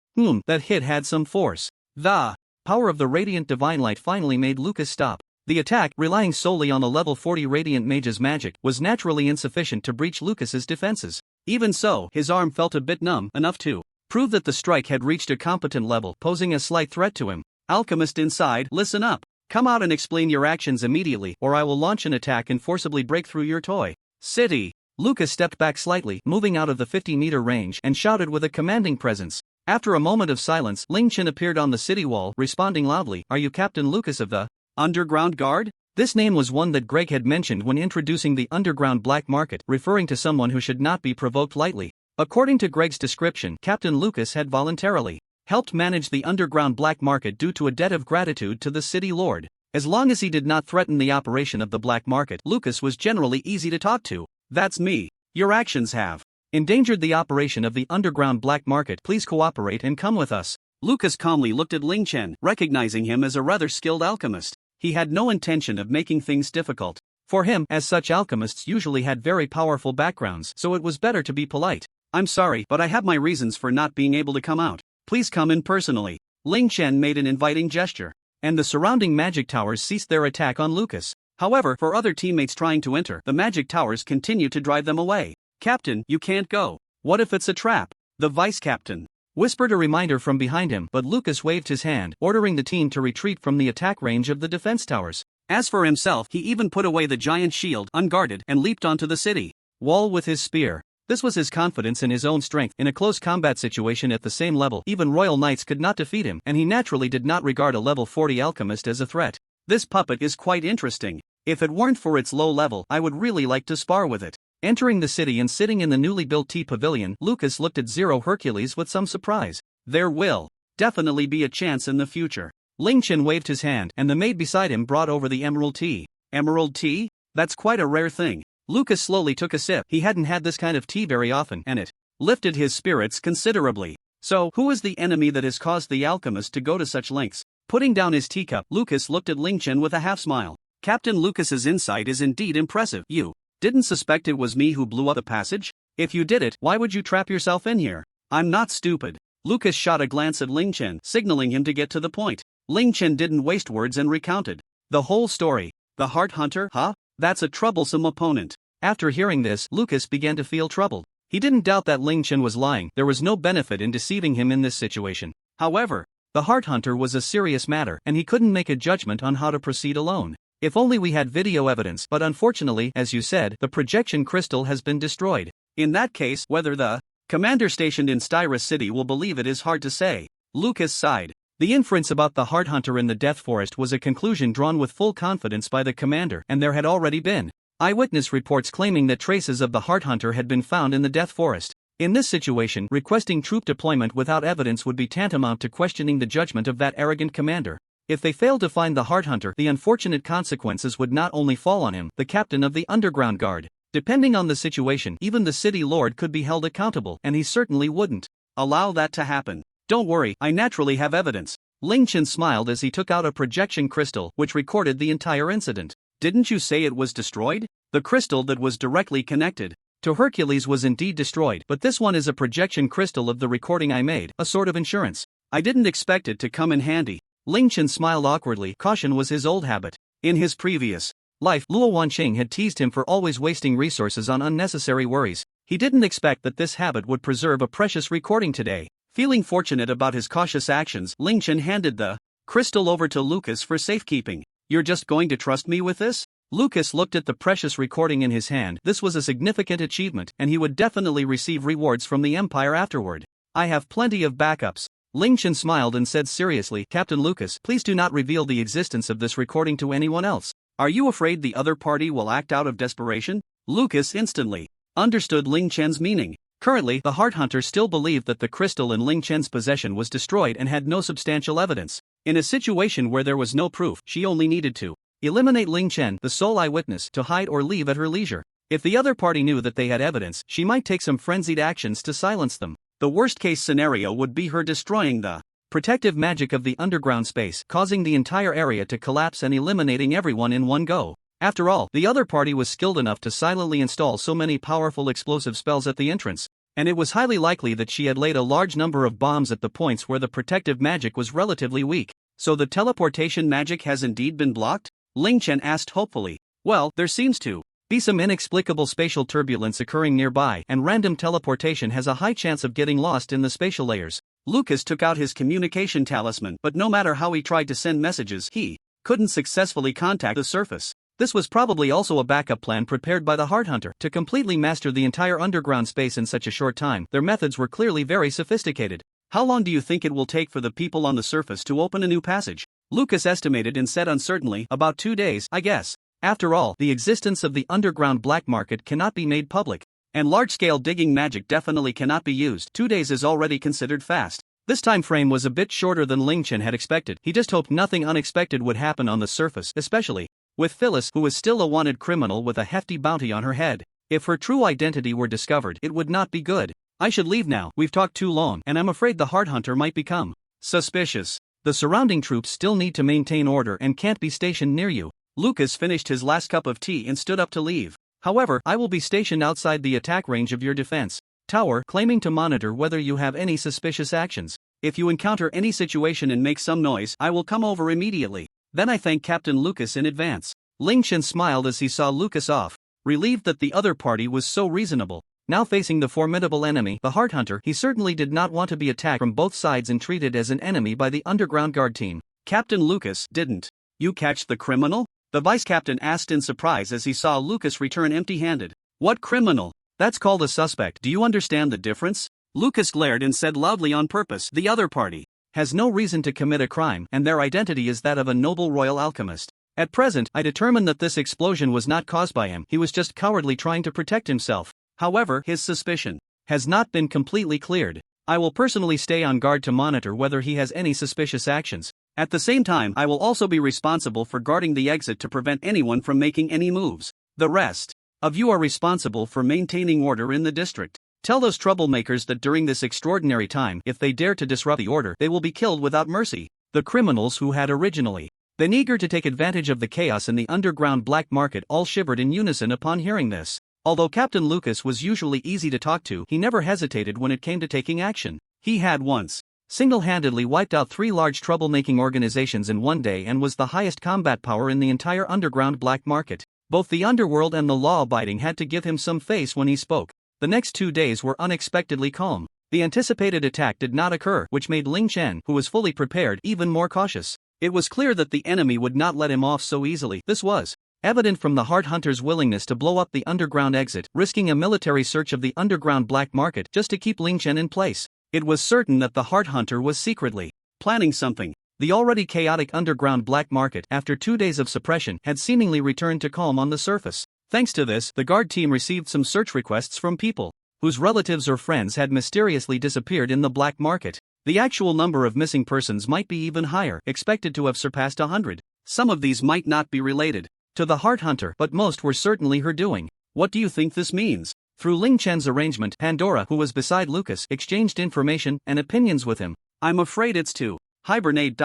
That hit had some force. The power of the radiant divine light finally made Lucas stop. The attack, relying solely on the level 40 radiant mage's magic, was naturally insufficient to breach Lucas's defenses. Even so, his arm felt a bit numb, enough to prove that the strike had reached a competent level, posing a slight threat to him. Alchemist inside, listen up. Come out and explain your actions immediately, or I will launch an attack and forcibly break through your toy city. Lucas stepped back slightly, moving out of the 50-meter range, and shouted with a commanding presence. After a moment of silence, Ling Chen appeared on the city wall, responding loudly, "Are you Captain Lucas of the Underground Guard?" This name was one that Greg had mentioned when introducing the underground black market, referring to someone who should not be provoked lightly. According to Greg's description, Captain Lucas had voluntarily helped manage the underground black market due to a debt of gratitude to the city lord. As long as he did not threaten the operation of the black market, Lucas was generally easy to talk to. That's me. Your actions have endangered the operation of the underground black market. Please cooperate and come with us. Lucas calmly looked at Ling Chen, recognizing him as a rather skilled alchemist. He had no intention of making things difficult. For him, as such, alchemists usually had very powerful backgrounds, so it was better to be polite. I'm sorry, but I have my reasons for not being able to come out. Please come in personally. Ling Chen made an inviting gesture, and the surrounding magic towers ceased their attack on Lucas. However, for other teammates trying to enter, the magic towers continued to drive them away. Captain, you can't go. What if it's a trap? The vice captain whispered a reminder from behind him, but Lucas waved his hand, ordering the team to retreat from the attack range of the defense towers. As for himself, he even put away the giant shield, unguarded, and leaped onto the city wall with his spear. This was his confidence in his own strength. In a close combat situation at the same level, even royal knights could not defeat him, and he naturally did not regard a level 40 alchemist as a threat. This puppet is quite interesting. If it weren't for its low level, I would really like to spar with it. Entering the city and sitting in the newly built tea pavilion, Lucas looked at Zero Hercules with some surprise. There will definitely be a chance in the future. Ling Chen waved his hand, and the maid beside him brought over the emerald tea. Emerald tea? That's quite a rare thing. Lucas slowly took a sip. He hadn't had this kind of tea very often, and it lifted his spirits considerably. So, who is the enemy that has caused the alchemist to go to such lengths? Putting down his teacup, Lucas looked at Ling Chen with a half-smile. Captain Lucas's insight is indeed impressive. You didn't suspect it was me who blew up the passage? If you did it, why would you trap yourself in here? I'm not stupid. Lucas shot a glance at Ling Chen, signaling him to get to the point. Ling Chen didn't waste words and recounted the whole story. The Heart Hunter, huh? That's a troublesome opponent. After hearing this, Lucas began to feel troubled. He didn't doubt that Ling Chen was lying. There was no benefit in deceiving him in this situation. However, the Heart Hunter was a serious matter, and he couldn't make a judgment on how to proceed alone. If only we had video evidence, but unfortunately, as you said, the projection crystal has been destroyed. In that case, whether the commander stationed in Styra City will believe it is hard to say. Lucas sighed. The inference about the Heart Hunter in the Death Forest was a conclusion drawn with full confidence by the commander, and there had already been eyewitness reports claiming that traces of the Heart Hunter had been found in the Death Forest. In this situation, requesting troop deployment without evidence would be tantamount to questioning the judgment of that arrogant commander. If they failed to find the Heart Hunter, the unfortunate consequences would not only fall on him, the captain of the underground guard. Depending on the situation, even the city lord could be held accountable, and he certainly wouldn't allow that to happen. Don't worry, I naturally have evidence. Ling Chen smiled as he took out a projection crystal which recorded the entire incident. Didn't you say it was destroyed? The crystal that was directly connected to Hercules was indeed destroyed, but this one is a projection crystal of the recording I made, a sort of insurance. I didn't expect it to come in handy. Ling Chen smiled awkwardly. Caution was his old habit. In his previous life, Luo Wanqing had teased him for always wasting resources on unnecessary worries. He didn't expect that this habit would preserve a precious recording today. Feeling fortunate about his cautious actions, Ling Chen handed the crystal over to Lucas for safekeeping. You're just going to trust me with this? Lucas looked at the precious recording in his hand. This was a significant achievement, and he would definitely receive rewards from the Empire afterward. I have plenty of backups. Ling Chen smiled and said seriously, Captain Lucas, please do not reveal the existence of this recording to anyone else. Are you afraid the other party will act out of desperation? Lucas instantly understood Ling Chen's meaning. Currently, the Heart Hunter still believed that the crystal in Ling Chen's possession was destroyed and had no substantial evidence. In a situation where there was no proof, she only needed to eliminate Ling Chen, the sole eyewitness, to hide or leave at her leisure. If the other party knew that they had evidence, she might take some frenzied actions to silence them. The worst-case scenario would be her destroying the protective magic of the underground space, causing the entire area to collapse and eliminating everyone in one go. After all, the other party was skilled enough to silently install so many powerful explosive spells at the entrance, and it was highly likely that she had laid a large number of bombs at the points where the protective magic was relatively weak. So the teleportation magic has indeed been blocked? Ling Chen asked hopefully. Well, there seems to be some inexplicable spatial turbulence occurring nearby, and random teleportation has a high chance of getting lost in the spatial layers. Lucas took out his communication talisman, but no matter how he tried to send messages, he couldn't successfully contact the surface. This was probably also a backup plan prepared by the Heart Hunter to completely master the entire underground space in such a short time. Their methods were clearly very sophisticated. How long do you think it will take for the people on the surface to open a new passage? Lucas estimated and said uncertainly, about 2 days, I guess. After all, the existence of the underground black market cannot be made public, and large-scale digging magic definitely cannot be used. 2 days is already considered fast. This time frame was a bit shorter than Ling Chen had expected. He just hoped nothing unexpected would happen on the surface, especially with Phyllis, who was still a wanted criminal with a hefty bounty on her head. If her true identity were discovered, it would not be good. I should leave now. We've talked too long, and I'm afraid the Heart Hunter might become suspicious. The surrounding troops still need to maintain order and can't be stationed near you. Lucas finished his last cup of tea and stood up to leave. However, I will be stationed outside the attack range of your defense tower, claiming to monitor whether you have any suspicious actions. If you encounter any situation and make some noise, I will come over immediately. Then I thank Captain Lucas in advance. Ling Chen smiled as he saw Lucas off, relieved that the other party was so reasonable. Now facing the formidable enemy, the Heart Hunter, he certainly did not want to be attacked from both sides and treated as an enemy by the underground guard team. Captain Lucas, didn't you catch the criminal? The vice captain asked in surprise as he saw Lucas return empty-handed. What criminal? That's called a suspect. Do you understand the difference? Lucas glared and said loudly on purpose, the other party has no reason to commit a crime, and their identity is that of a noble royal alchemist. At present, I determined that this explosion was not caused by him. He was just cowardly trying to protect himself. However, his suspicion has not been completely cleared. I will personally stay on guard to monitor whether he has any suspicious actions. At the same time, I will also be responsible for guarding the exit to prevent anyone from making any moves. The rest of you are responsible for maintaining order in the district. Tell those troublemakers that during this extraordinary time, if they dare to disrupt the order, they will be killed without mercy. The criminals who had originally been eager to take advantage of the chaos in the underground black market all shivered in unison upon hearing this. Although Captain Lucas was usually easy to talk to, he never hesitated when it came to taking action. He had once single-handedly wiped out 3 large troublemaking organizations in one day and was the highest combat power in the entire underground black market. Both the underworld and the law-abiding had to give him some face when he spoke. The next 2 days were unexpectedly calm. The anticipated attack did not occur, which made Ling Chen, who was fully prepared, even more cautious. It was clear that the enemy would not let him off so easily. This was evident from the Heart Hunter's willingness to blow up the underground exit, risking a military search of the underground black market just to keep Ling Chen in place. It was certain that the Heart Hunter was secretly planning something. The already chaotic underground black market, after 2 days of suppression, had seemingly returned to calm on the surface. Thanks to this, the guard team received some search requests from people whose relatives or friends had mysteriously disappeared in the black market. The actual number of missing persons might be even higher, expected to have surpassed 100. Some of these might not be related to the Heart Hunter, but most were certainly her doing. What do you think this means? Through Ling Chen's arrangement, Pandora, who was beside Lucas, exchanged information and opinions with him. I'm afraid it's to hibernate.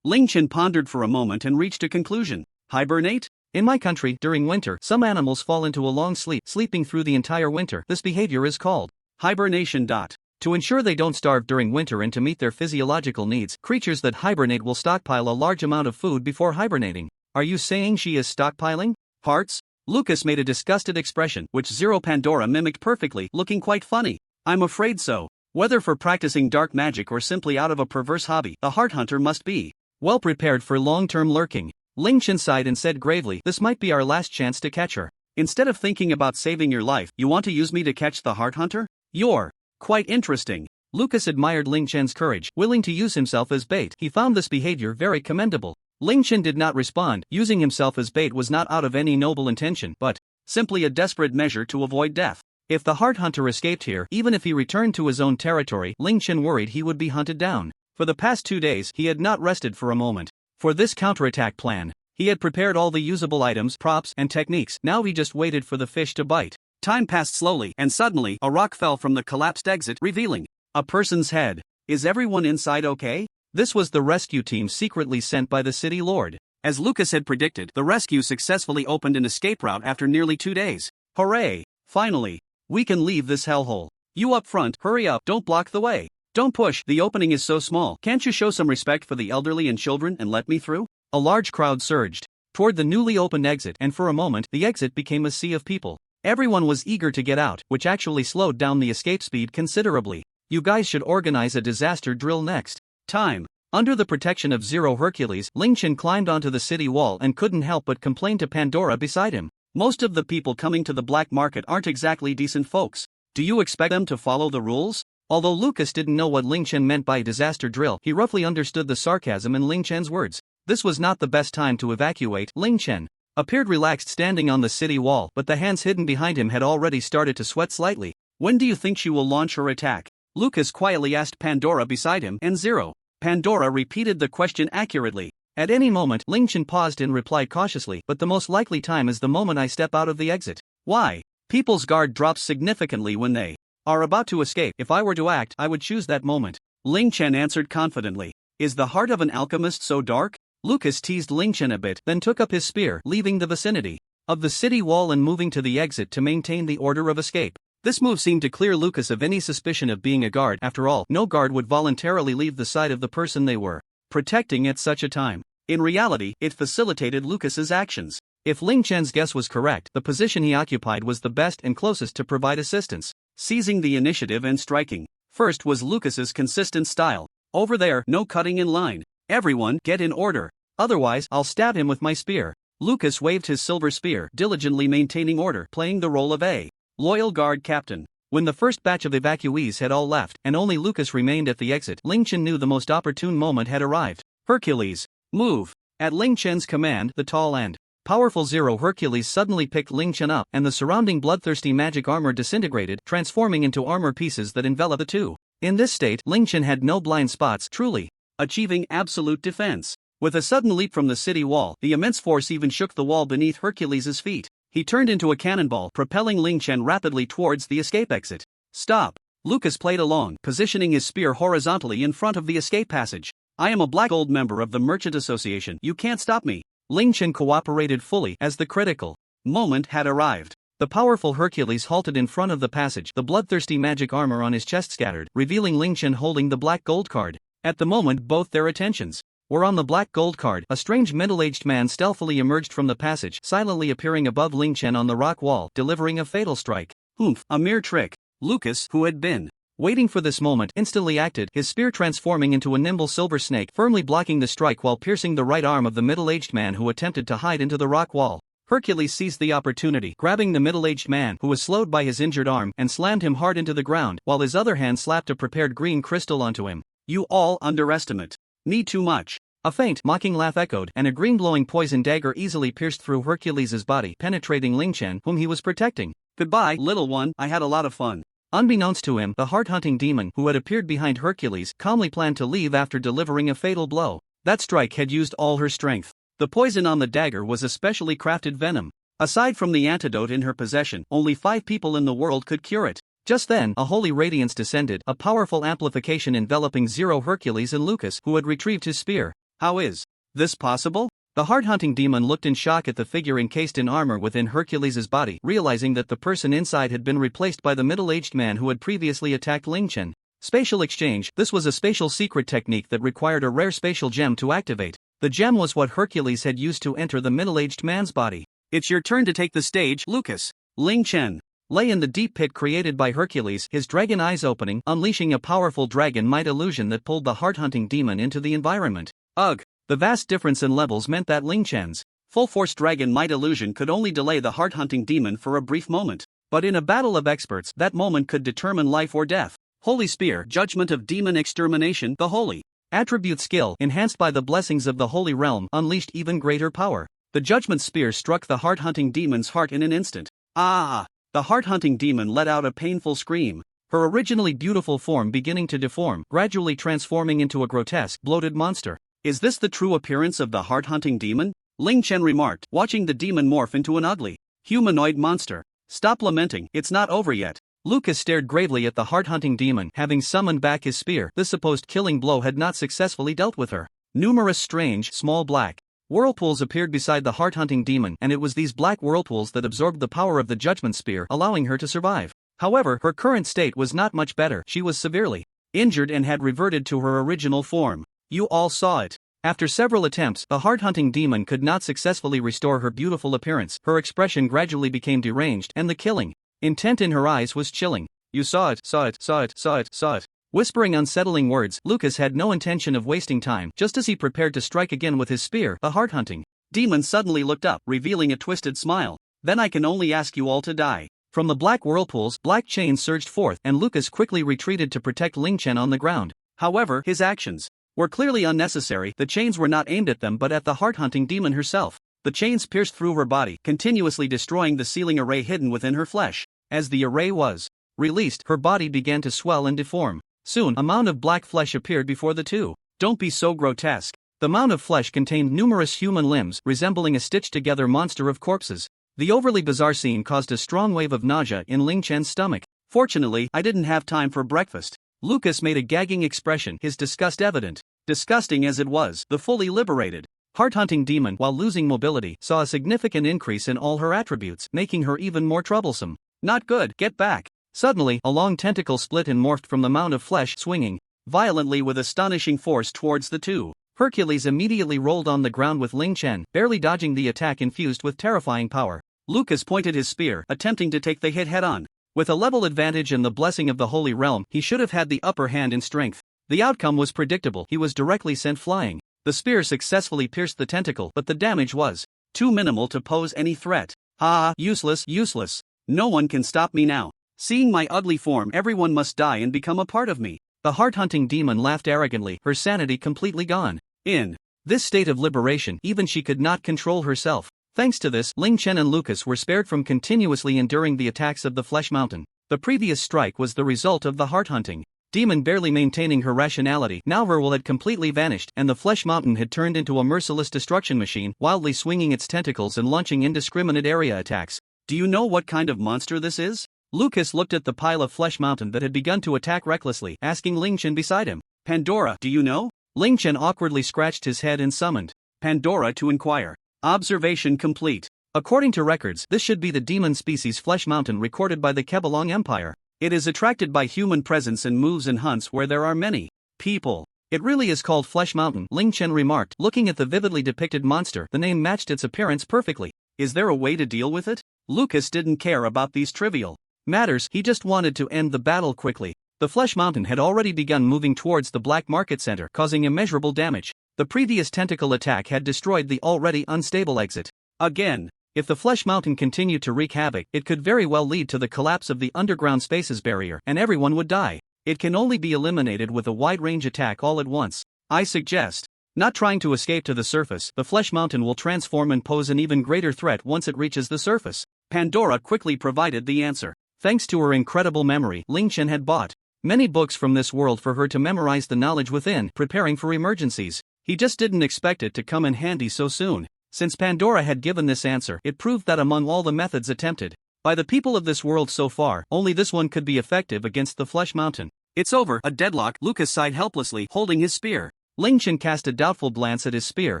Ling Chen pondered for a moment and reached a conclusion. Hibernate? In my country, during winter, some animals fall into a long sleep, sleeping through the entire winter. This behavior is called hibernation. To ensure they don't starve during winter and to meet their physiological needs, creatures that hibernate will stockpile a large amount of food before hibernating. Are you saying she is stockpiling parts? Lucas made a disgusted expression, which Zero Pandora mimicked perfectly, looking quite funny. I'm afraid so. Whether for practicing dark magic or simply out of a perverse hobby, the Heart Hunter must be well prepared for long-term lurking. Ling Chen sighed and said gravely, this might be our last chance to catch her. Instead of thinking about saving your life, you want to use me to catch the Heart Hunter? You're quite interesting. Lucas admired Ling Chen's courage, willing to use himself as bait. He found this behavior very commendable. Ling Chen did not respond. Using himself as bait was not out of any noble intention, but simply a desperate measure to avoid death. If the Heart Hunter escaped here, even if he returned to his own territory, Ling Chen worried he would be hunted down. For the past 2 days, he had not rested for a moment. For this counterattack plan, he had prepared all the usable items, props, and techniques. Now he just waited for the fish to bite. Time passed slowly, and suddenly, a rock fell from the collapsed exit, revealing a person's head. Is everyone inside okay? This was the rescue team secretly sent by the city lord. As Lucas had predicted, the rescue successfully opened an escape route after nearly 2 days. Hooray! Finally, we can leave this hellhole. You up front, hurry up, don't block the way. Don't push, the opening is so small. Can't you show some respect for the elderly and children and let me through? A large crowd surged toward the newly opened exit, and for a moment, the exit became a sea of people. Everyone was eager to get out, which actually slowed down the escape speed considerably. You guys should organize a disaster drill next time. Under the protection of Zero Hercules, Ling Chen climbed onto the city wall and couldn't help but complain to Pandora beside him. Most of the people coming to the black market aren't exactly decent folks. Do you expect them to follow the rules? Although Lucas didn't know what Ling Chen meant by disaster drill, he roughly understood the sarcasm in Ling Chen's words. This was not the best time to evacuate. Ling Chen appeared relaxed standing on the city wall, but the hands hidden behind him had already started to sweat slightly. When do you think she will launch her attack? Lucas quietly asked Pandora beside him, and Zero Pandora repeated the question accurately. At any moment, Ling Chen paused and replied cautiously, but the most likely time is the moment I step out of the exit. Why? People's guard drops significantly when they are about to escape. If I were to act, I would choose that moment. Ling Chen answered confidently. Is the heart of an alchemist so dark? Lucas teased Ling Chen a bit, then took up his spear, leaving the vicinity of the city wall and moving to the exit to maintain the order of escape. This move seemed to clear Lucas of any suspicion of being a guard. After all, no guard would voluntarily leave the side of the person they were protecting at such a time. In reality, it facilitated Lucas's actions. If Ling Chen's guess was correct, the position he occupied was the best and closest to provide assistance. Seizing the initiative and striking first was Lucas's consistent style. Over there, no cutting in line. Everyone, get in order. Otherwise, I'll stab him with my spear. Lucas waved his silver spear, diligently maintaining order, playing the role of a loyal guard captain. When the first batch of evacuees had all left, and only Lucas remained at the exit, Ling Chen knew the most opportune moment had arrived. Hercules, move! At Ling Chen's command, the tall and powerful Zero Hercules suddenly picked Ling Chen up, and the surrounding bloodthirsty magic armor disintegrated, transforming into armor pieces that envelop the two. In this state, Ling Chen had no blind spots, truly achieving absolute defense. With a sudden leap from the city wall, the immense force even shook the wall beneath Hercules' feet. He turned into a cannonball, propelling Ling Chen rapidly towards the escape exit. Stop! Lucas played along, positioning his spear horizontally in front of the escape passage. I am a black gold member of the Merchant Association. You can't stop me. Ling Chen cooperated fully as the critical moment had arrived. The powerful Hercules halted in front of the passage, the bloodthirsty magic armor on his chest scattered, revealing Ling Chen holding the black gold card. At the moment, both their attentions were on the black gold card. A strange middle-aged man stealthily emerged from the passage, silently appearing above Ling Chen on the rock wall, delivering a fatal strike. Oomph, a mere trick. Lucas, who had been waiting for this moment, instantly acted, his spear transforming into a nimble silver snake, firmly blocking the strike while piercing the right arm of the middle-aged man who attempted to hide into the rock wall. Hercules seized the opportunity, grabbing the middle-aged man, who was slowed by his injured arm, and slammed him hard into the ground, while his other hand slapped a prepared green crystal onto him. You all underestimate me too much. A faint, mocking laugh echoed, and a green-glowing poison dagger easily pierced through Hercules' body, penetrating Ling Chen, whom he was protecting. Goodbye, little one, I had a lot of fun. Unbeknownst to him, the heart-hunting demon who had appeared behind Hercules calmly planned to leave after delivering a fatal blow. That strike had used all her strength. The poison on the dagger was a specially crafted venom. Aside from the antidote in her possession, only 5 people in the world could cure it. Just then, a holy radiance descended, a powerful amplification enveloping Zero Hercules and Lucas, who had retrieved his spear. How is this possible? The heart-hunting demon looked in shock at the figure encased in armor within Hercules' body, realizing that the person inside had been replaced by the middle-aged man who had previously attacked Ling Chen. Spatial exchange. This was a spatial secret technique that required a rare spatial gem to activate. The gem was what Hercules had used to enter the middle-aged man's body. It's your turn to take the stage, Lucas. Ling Chen lay in the deep pit created by Hercules, his dragon eyes opening, unleashing a powerful dragon might illusion that pulled the heart-hunting demon into the environment. Ugh! The vast difference in levels meant that Ling Chen's full-force dragon might illusion could only delay the heart-hunting demon for a brief moment. But in a battle of experts, that moment could determine life or death. Holy Spear, Judgment of Demon Extermination. The Holy Attribute skill, enhanced by the blessings of the Holy Realm, unleashed even greater power. The Judgment Spear struck the heart-hunting demon's heart in an instant. Ah! The heart-hunting demon let out a painful scream, her originally beautiful form beginning to deform, gradually transforming into a grotesque, bloated monster. Is this the true appearance of the heart-hunting demon? Ling Chen remarked, watching the demon morph into an ugly, humanoid monster. Stop lamenting, it's not over yet. Lucas stared gravely at the heart-hunting demon, having summoned back his spear. This supposed killing blow had not successfully dealt with her. Numerous strange, small black whirlpools appeared beside the heart-hunting demon, and it was these black whirlpools that absorbed the power of the Judgment Spear, allowing her to survive. However, her current state was not much better. She was severely injured and had reverted to her original form. You all saw it. After several attempts, the heart-hunting demon could not successfully restore her beautiful appearance. Her expression gradually became deranged, and the killing intent in her eyes was chilling. You saw it, saw it, saw it, saw it, saw it. Whispering unsettling words, Lucas had no intention of wasting time. Just as he prepared to strike again with his spear, the heart-hunting demon suddenly looked up, revealing a twisted smile. Then I can only ask you all to die. From the black whirlpools, black chains surged forth, and Lucas quickly retreated to protect Ling Chen on the ground. However, his actions were clearly unnecessary. The chains were not aimed at them but at the heart-hunting demon herself. The chains pierced through her body, continuously destroying the sealing array hidden within her flesh. As the array was released, her body began to swell and deform. Soon, a mound of black flesh appeared before the two. Don't be so grotesque. The mound of flesh contained numerous human limbs, resembling a stitched-together monster of corpses. The overly bizarre scene caused a strong wave of nausea in Ling Chen's stomach. Fortunately, I didn't have time for breakfast. Lucas made a gagging expression, his disgust evident. Disgusting as it was, the fully liberated heart-hunting demon, while losing mobility, saw a significant increase in all her attributes, making her even more troublesome. Not good, get back. Suddenly, a long tentacle split and morphed from the mound of flesh, swinging violently with astonishing force towards the two. Hercules immediately rolled on the ground with Ling Chen, barely dodging the attack infused with terrifying power. Lucas pointed his spear, attempting to take the hit head-on. With a level advantage and the blessing of the Holy Realm, he should have had the upper hand in strength. The outcome was predictable. He was directly sent flying. The spear successfully pierced the tentacle, but the damage was too minimal to pose any threat. Ah, useless, useless. No one can stop me now. Seeing my ugly form, everyone must die and become a part of me. The heart-hunting demon laughed arrogantly, her sanity completely gone. In this state of liberation, even she could not control herself. Thanks to this, Ling Chen and Lucas were spared from continuously enduring the attacks of the Flesh Mountain. The previous strike was the result of the heart-hunting demon barely maintaining her rationality. Now her will had completely vanished, and the Flesh Mountain had turned into a merciless destruction machine, wildly swinging its tentacles and launching indiscriminate area attacks. Do you know what kind of monster this is? Lucas looked at the pile of Flesh Mountain that had begun to attack recklessly, asking Ling Chen beside him. Pandora, do you know? Ling Chen awkwardly scratched his head and summoned Pandora to inquire. Observation complete. According to records, this should be the demon species Flesh Mountain recorded by the Epilogue Empire. It is attracted by human presence and moves and hunts where there are many people. It really is called Flesh Mountain, Ling Chen remarked, looking at the vividly depicted monster. The name matched its appearance perfectly. Is there a way to deal with it? Lucas didn't care about these trivial matters, he just wanted to end the battle quickly. The Flesh Mountain had already begun moving towards the Black Market Center, causing immeasurable damage. The previous tentacle attack had destroyed the already unstable exit. Again, if the Flesh Mountain continued to wreak havoc, it could very well lead to the collapse of the underground spaces barrier, and everyone would die. It can only be eliminated with a wide-range attack all at once. I suggest not trying to escape to the surface. The Flesh Mountain will transform and pose an even greater threat once it reaches the surface. Pandora quickly provided the answer. Thanks to her incredible memory, Ling Chen had bought many books from this world for her to memorize the knowledge within, preparing for emergencies. He just didn't expect it to come in handy so soon. Since Pandora had given this answer, it proved that among all the methods attempted by the people of this world so far, only this one could be effective against the Flesh Mountain. It's over, a deadlock, Lucas sighed helplessly, holding his spear. Ling Chen cast a doubtful glance at his spear,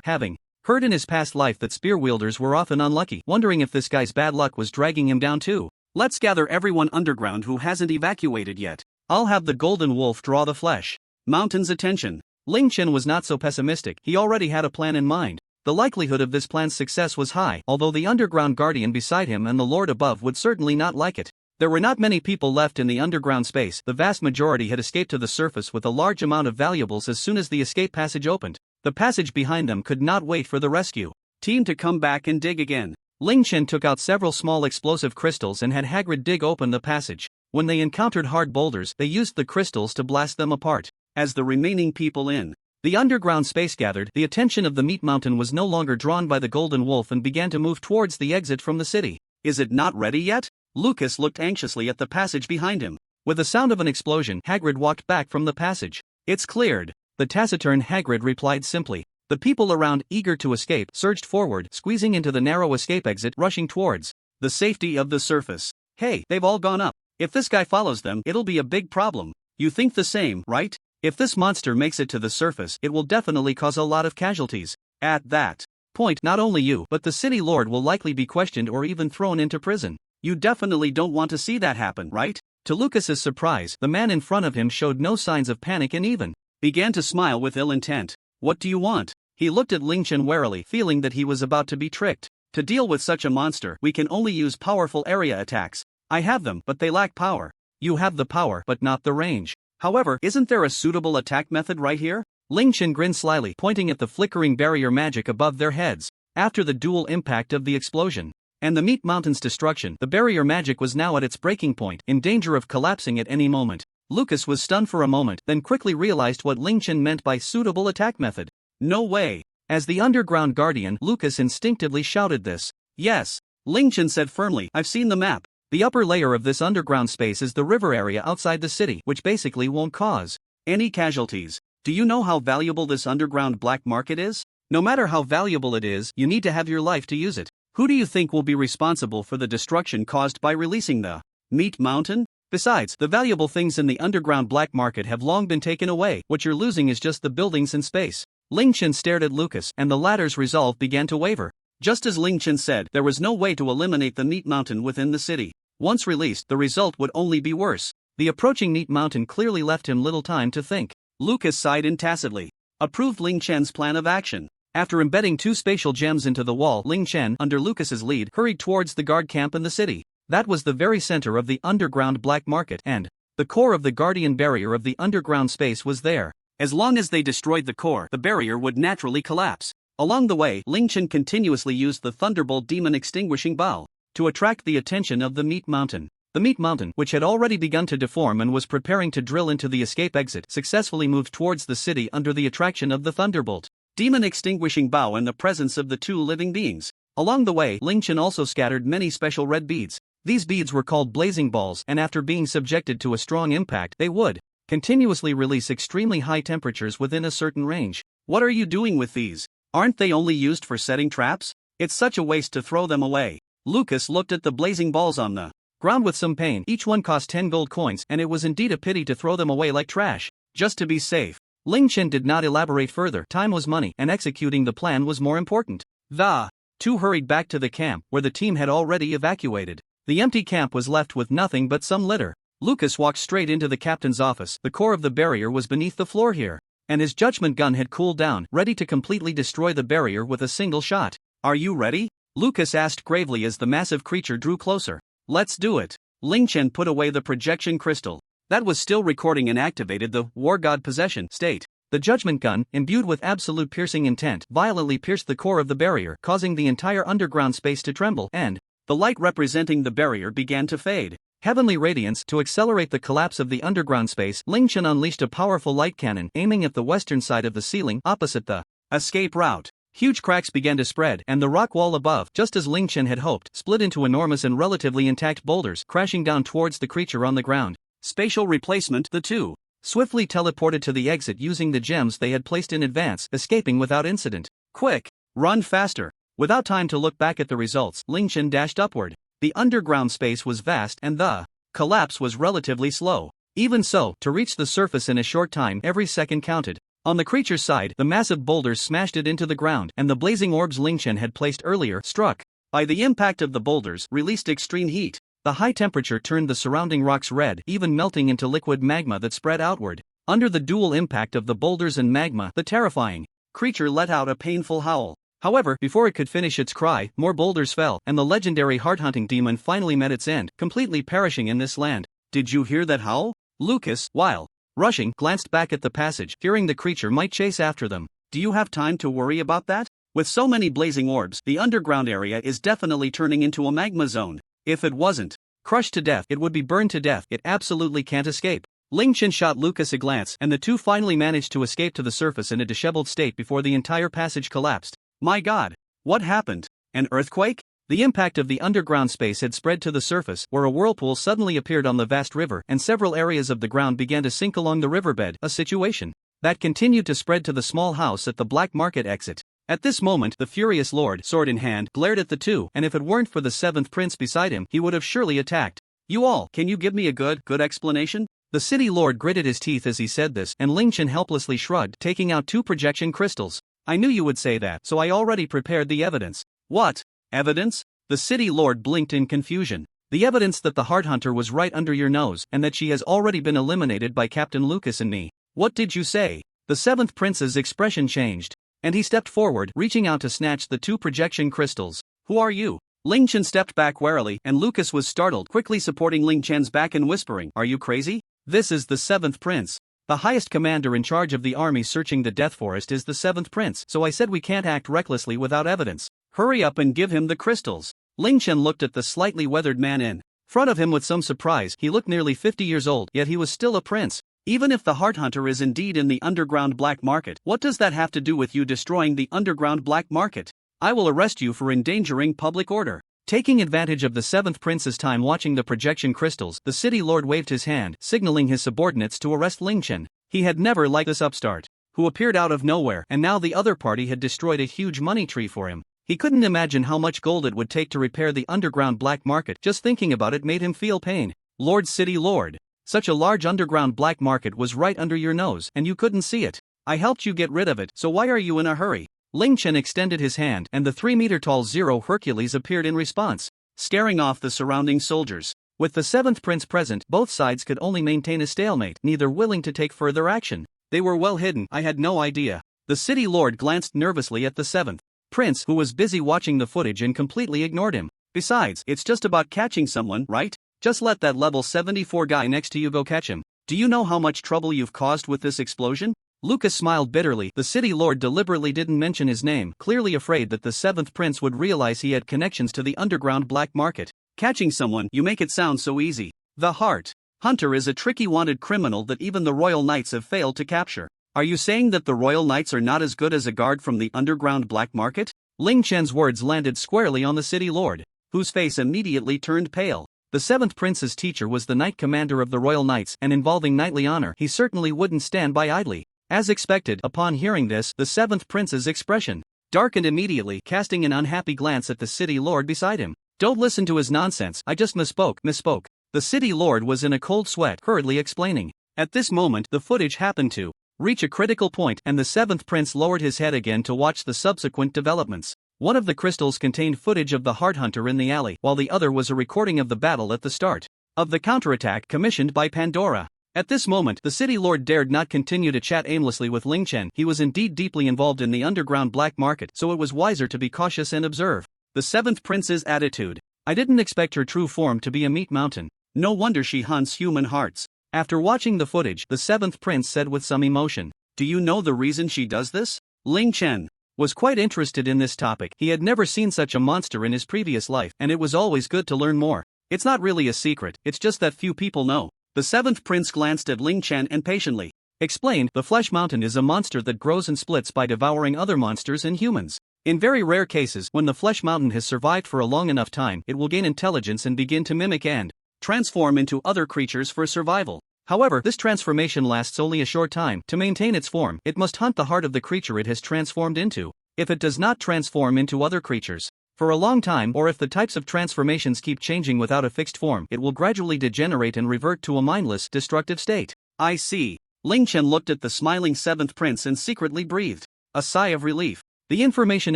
having heard in his past life that spear wielders were often unlucky, wondering if this guy's bad luck was dragging him down too. Let's gather everyone underground who hasn't evacuated yet. I'll have the Golden Wolf draw the Flesh Mountain's attention. Ling Chen was not so pessimistic, he already had a plan in mind. The likelihood of this plan's success was high, although the underground guardian beside him and the lord above would certainly not like it. There were not many people left in the underground space, the vast majority had escaped to the surface with a large amount of valuables as soon as the escape passage opened. The passage behind them could not wait for the rescue team to come back and dig again. Ling Chen took out several small explosive crystals and had Hagrid dig open the passage. When they encountered hard boulders, they used the crystals to blast them apart. As the remaining people in the underground space gathered, the attention of the Meat Mountain was no longer drawn by the Golden Wolf and began to move towards the exit from the city. Is it not ready yet? Lucas looked anxiously at the passage behind him. With the sound of an explosion, Hagrid walked back from the passage. It's cleared. The taciturn Hagrid replied simply. The people around, eager to escape, surged forward, squeezing into the narrow escape exit, rushing towards the safety of the surface. Hey, they've all gone up. If this guy follows them, it'll be a big problem. You think the same, right? If this monster makes it to the surface, it will definitely cause a lot of casualties. At that point, not only you, but the city lord will likely be questioned or even thrown into prison. You definitely don't want to see that happen, right? To Lucas's surprise, the man in front of him showed no signs of panic and even began to smile with ill intent. What do you want? He looked at Ling Chen warily, feeling that he was about to be tricked. To deal with such a monster, we can only use powerful area attacks. I have them, but they lack power. You have the power, but not the range. However, isn't there a suitable attack method right here? Ling Chen grinned slyly, pointing at the flickering barrier magic above their heads. After the dual impact of the explosion and the Meat Mountain's destruction, the barrier magic was now at its breaking point, in danger of collapsing at any moment. Lucas was stunned for a moment, then quickly realized what Ling Chen meant by suitable attack method. No way! As the underground guardian, Lucas instinctively shouted this. Yes, Ling Chen said firmly, I've seen the map. The upper layer of this underground space is the river area outside the city, which basically won't cause any casualties. Do you know how valuable this underground black market is? No matter how valuable it is, you need to have your life to use it. Who do you think will be responsible for the destruction caused by releasing the Meat Mountain? Besides, the valuable things in the underground black market have long been taken away. What you're losing is just the buildings and space. Ling Chen stared at Lucas, and the latter's resolve began to waver. Just as Ling Chen said, there was no way to eliminate the Meat Mountain within the city. Once released, the result would only be worse. The approaching Meat Mountain clearly left him little time to think. Lucas sighed in tacitly. Approved Ling Chen's plan of action. After embedding 2 spatial gems into the wall, Ling Chen, under Lucas's lead, hurried towards the guard camp in the city. That was the very center of the underground black market, and the core of the guardian barrier of the underground space was there. As long as they destroyed the core, the barrier would naturally collapse. Along the way, Ling Chen continuously used the Thunderbolt Demon Extinguishing Bow to attract the attention of the Meat Mountain. The Meat Mountain, which had already begun to deform and was preparing to drill into the escape exit, successfully moved towards the city under the attraction of the Thunderbolt Demon Extinguishing Bow and the presence of the 2 living beings. Along the way, Ling Chen also scattered many special red beads. These beads were called blazing balls, and after being subjected to a strong impact, they would continuously release extremely high temperatures within a certain range. What are you doing with these? Aren't they only used for setting traps? It's such a waste to throw them away. Lucas looked at the blazing balls on the ground with some pain. Each one cost 10 gold coins, and it was indeed a pity to throw them away like trash. Just to be safe. Ling Chen did not elaborate further. Time was money, and executing the plan was more important. The 2 hurried back to the camp, where the team had already evacuated. The empty camp was left with nothing but some litter. Lucas walked straight into the captain's office. The core of the barrier was beneath the floor here, and his judgment gun had cooled down, ready to completely destroy the barrier with a single shot. Are you ready? Lucas asked gravely as the massive creature drew closer. Let's do it. Ling Chen put away the projection crystal that was still recording and activated the War God Possession state. The judgment gun, imbued with absolute piercing intent, violently pierced the core of the barrier, causing the entire underground space to tremble, and the light representing the barrier began to fade. Heavenly radiance. To accelerate the collapse of the underground space, Ling Chen unleashed a powerful light cannon, aiming at the western side of the ceiling, opposite the escape route. Huge cracks began to spread, and the rock wall above, just as Ling Chen had hoped, split into enormous and relatively intact boulders, crashing down towards the creature on the ground. Spatial replacement. The two swiftly teleported to the exit using the gems they had placed in advance, escaping without incident. Quick! Run faster! Without time to look back at the results, Ling Chen dashed upward. The underground space was vast and the collapse was relatively slow. Even so, to reach the surface in a short time, every second counted. On the creature's side, the massive boulders smashed it into the ground, and the blazing orbs Ling Chen had placed earlier struck. By the impact of the boulders, released extreme heat. The high temperature turned the surrounding rocks red, even melting into liquid magma that spread outward. Under the dual impact of the boulders and magma, the terrifying creature let out a painful howl. However, before it could finish its cry, more boulders fell, and the legendary heart-hunting demon finally met its end, completely perishing in this land. Did you hear that howl? Lucas, while rushing, glanced back at the passage, fearing the creature might chase after them. Do you have time to worry about that? With so many blazing orbs, the underground area is definitely turning into a magma zone. If it wasn't crushed to death, it would be burned to death. It absolutely can't escape. Ling Chen shot Lucas a glance, and the two finally managed to escape to the surface in a disheveled state before the entire passage collapsed. My god! What happened? An earthquake? The impact of the underground space had spread to the surface, where a whirlpool suddenly appeared on the vast river, and several areas of the ground began to sink along the riverbed, a situation that continued to spread to the small house at the black market exit. At this moment, the furious lord, sword in hand, glared at the two, and if it weren't for the seventh prince beside him, he would have surely attacked. You all, can you give me a good explanation? The city lord gritted his teeth as he said this, and Ling Chen helplessly shrugged, taking out 2 projection crystals. I knew you would say that, so I already prepared the evidence. What? Evidence? The city lord blinked in confusion. The evidence that the heart hunter was right under your nose, and that she has already been eliminated by Captain Lucas and me. What did you say? The seventh prince's expression changed, and he stepped forward, reaching out to snatch the 2 projection crystals. Who are you? Ling Chen stepped back warily, and Lucas was startled, quickly supporting Ling Chen's back and whispering, Are you crazy? This is the seventh prince. The highest commander in charge of the army searching the Death Forest is the seventh prince, so I said we can't act recklessly without evidence. Hurry up and give him the crystals. Ling Chen looked at the slightly weathered man in front of him with some surprise. He looked nearly 50 years old, yet he was still a prince. Even if the heart hunter is indeed in the underground black market, what does that have to do with you destroying the underground black market? I will arrest you for endangering public order. Taking advantage of the seventh prince's time watching the projection crystals, the city lord waved his hand, signaling his subordinates to arrest Ling Chen. He had never liked this upstart, who appeared out of nowhere, and now the other party had destroyed a huge money tree for him. He couldn't imagine how much gold it would take to repair the underground black market. Just thinking about it made him feel pain. Lord City Lord, such a large underground black market was right under your nose, and you couldn't see it. I helped you get rid of it, so why are you in a hurry? Ling Chen extended his hand, and the 3-meter-tall Zero Hercules appeared in response, scaring off the surrounding soldiers. With the seventh prince present, both sides could only maintain a stalemate, neither willing to take further action. They were well hidden. I had no idea. The city lord glanced nervously at the seventh prince, who was busy watching the footage and completely ignored him. Besides, it's just about catching someone, right? Just let that level 74 guy next to you go catch him. Do you know how much trouble you've caused with this explosion? Lucas smiled bitterly. The city lord deliberately didn't mention his name, clearly afraid that the seventh prince would realize he had connections to the underground black market. Catching someone, you make it sound so easy. The heart hunter is a tricky wanted criminal that even the royal knights have failed to capture. Are you saying that the royal knights are not as good as a guard from the underground black market? Ling Chen's words landed squarely on the city lord, whose face immediately turned pale. The seventh prince's teacher was the knight commander of the royal knights, and involving knightly honor, he certainly wouldn't stand by idly. As expected, upon hearing this, the seventh prince's expression darkened immediately, casting an unhappy glance at the city lord beside him. Don't listen to his nonsense, I just misspoke. The city lord was in a cold sweat, hurriedly explaining. At this moment, the footage happened to reach a critical point, and the seventh prince lowered his head again to watch the subsequent developments. One of the crystals contained footage of the heart hunter in the alley, while the other was a recording of the battle at the start of the counterattack commissioned by Pandora. At this moment, the city lord dared not continue to chat aimlessly with Ling Chen. He was indeed deeply involved in the underground black market, so it was wiser to be cautious and observe the seventh prince's attitude. I didn't expect her true form to be a meat mountain. No wonder she hunts human hearts. After watching the footage, the seventh prince said with some emotion, Do you know the reason she does this? Ling Chen was quite interested in this topic. He had never seen such a monster in his previous life, and it was always good to learn more. It's not really a secret, it's just that few people know. The seventh prince glanced at Ling Chen impatiently. Explained, the Flesh Mountain is a monster that grows and splits by devouring other monsters and humans. In very rare cases, when the Flesh Mountain has survived for a long enough time, it will gain intelligence and begin to mimic and transform into other creatures for survival. However, this transformation lasts only a short time. To maintain its form, it must hunt the heart of the creature it has transformed into. If it does not transform into other creatures for a long time, or if the types of transformations keep changing without a fixed form, it will gradually degenerate and revert to a mindless, destructive state. I see. Ling Chen looked at the smiling seventh prince and secretly breathed a sigh of relief. The information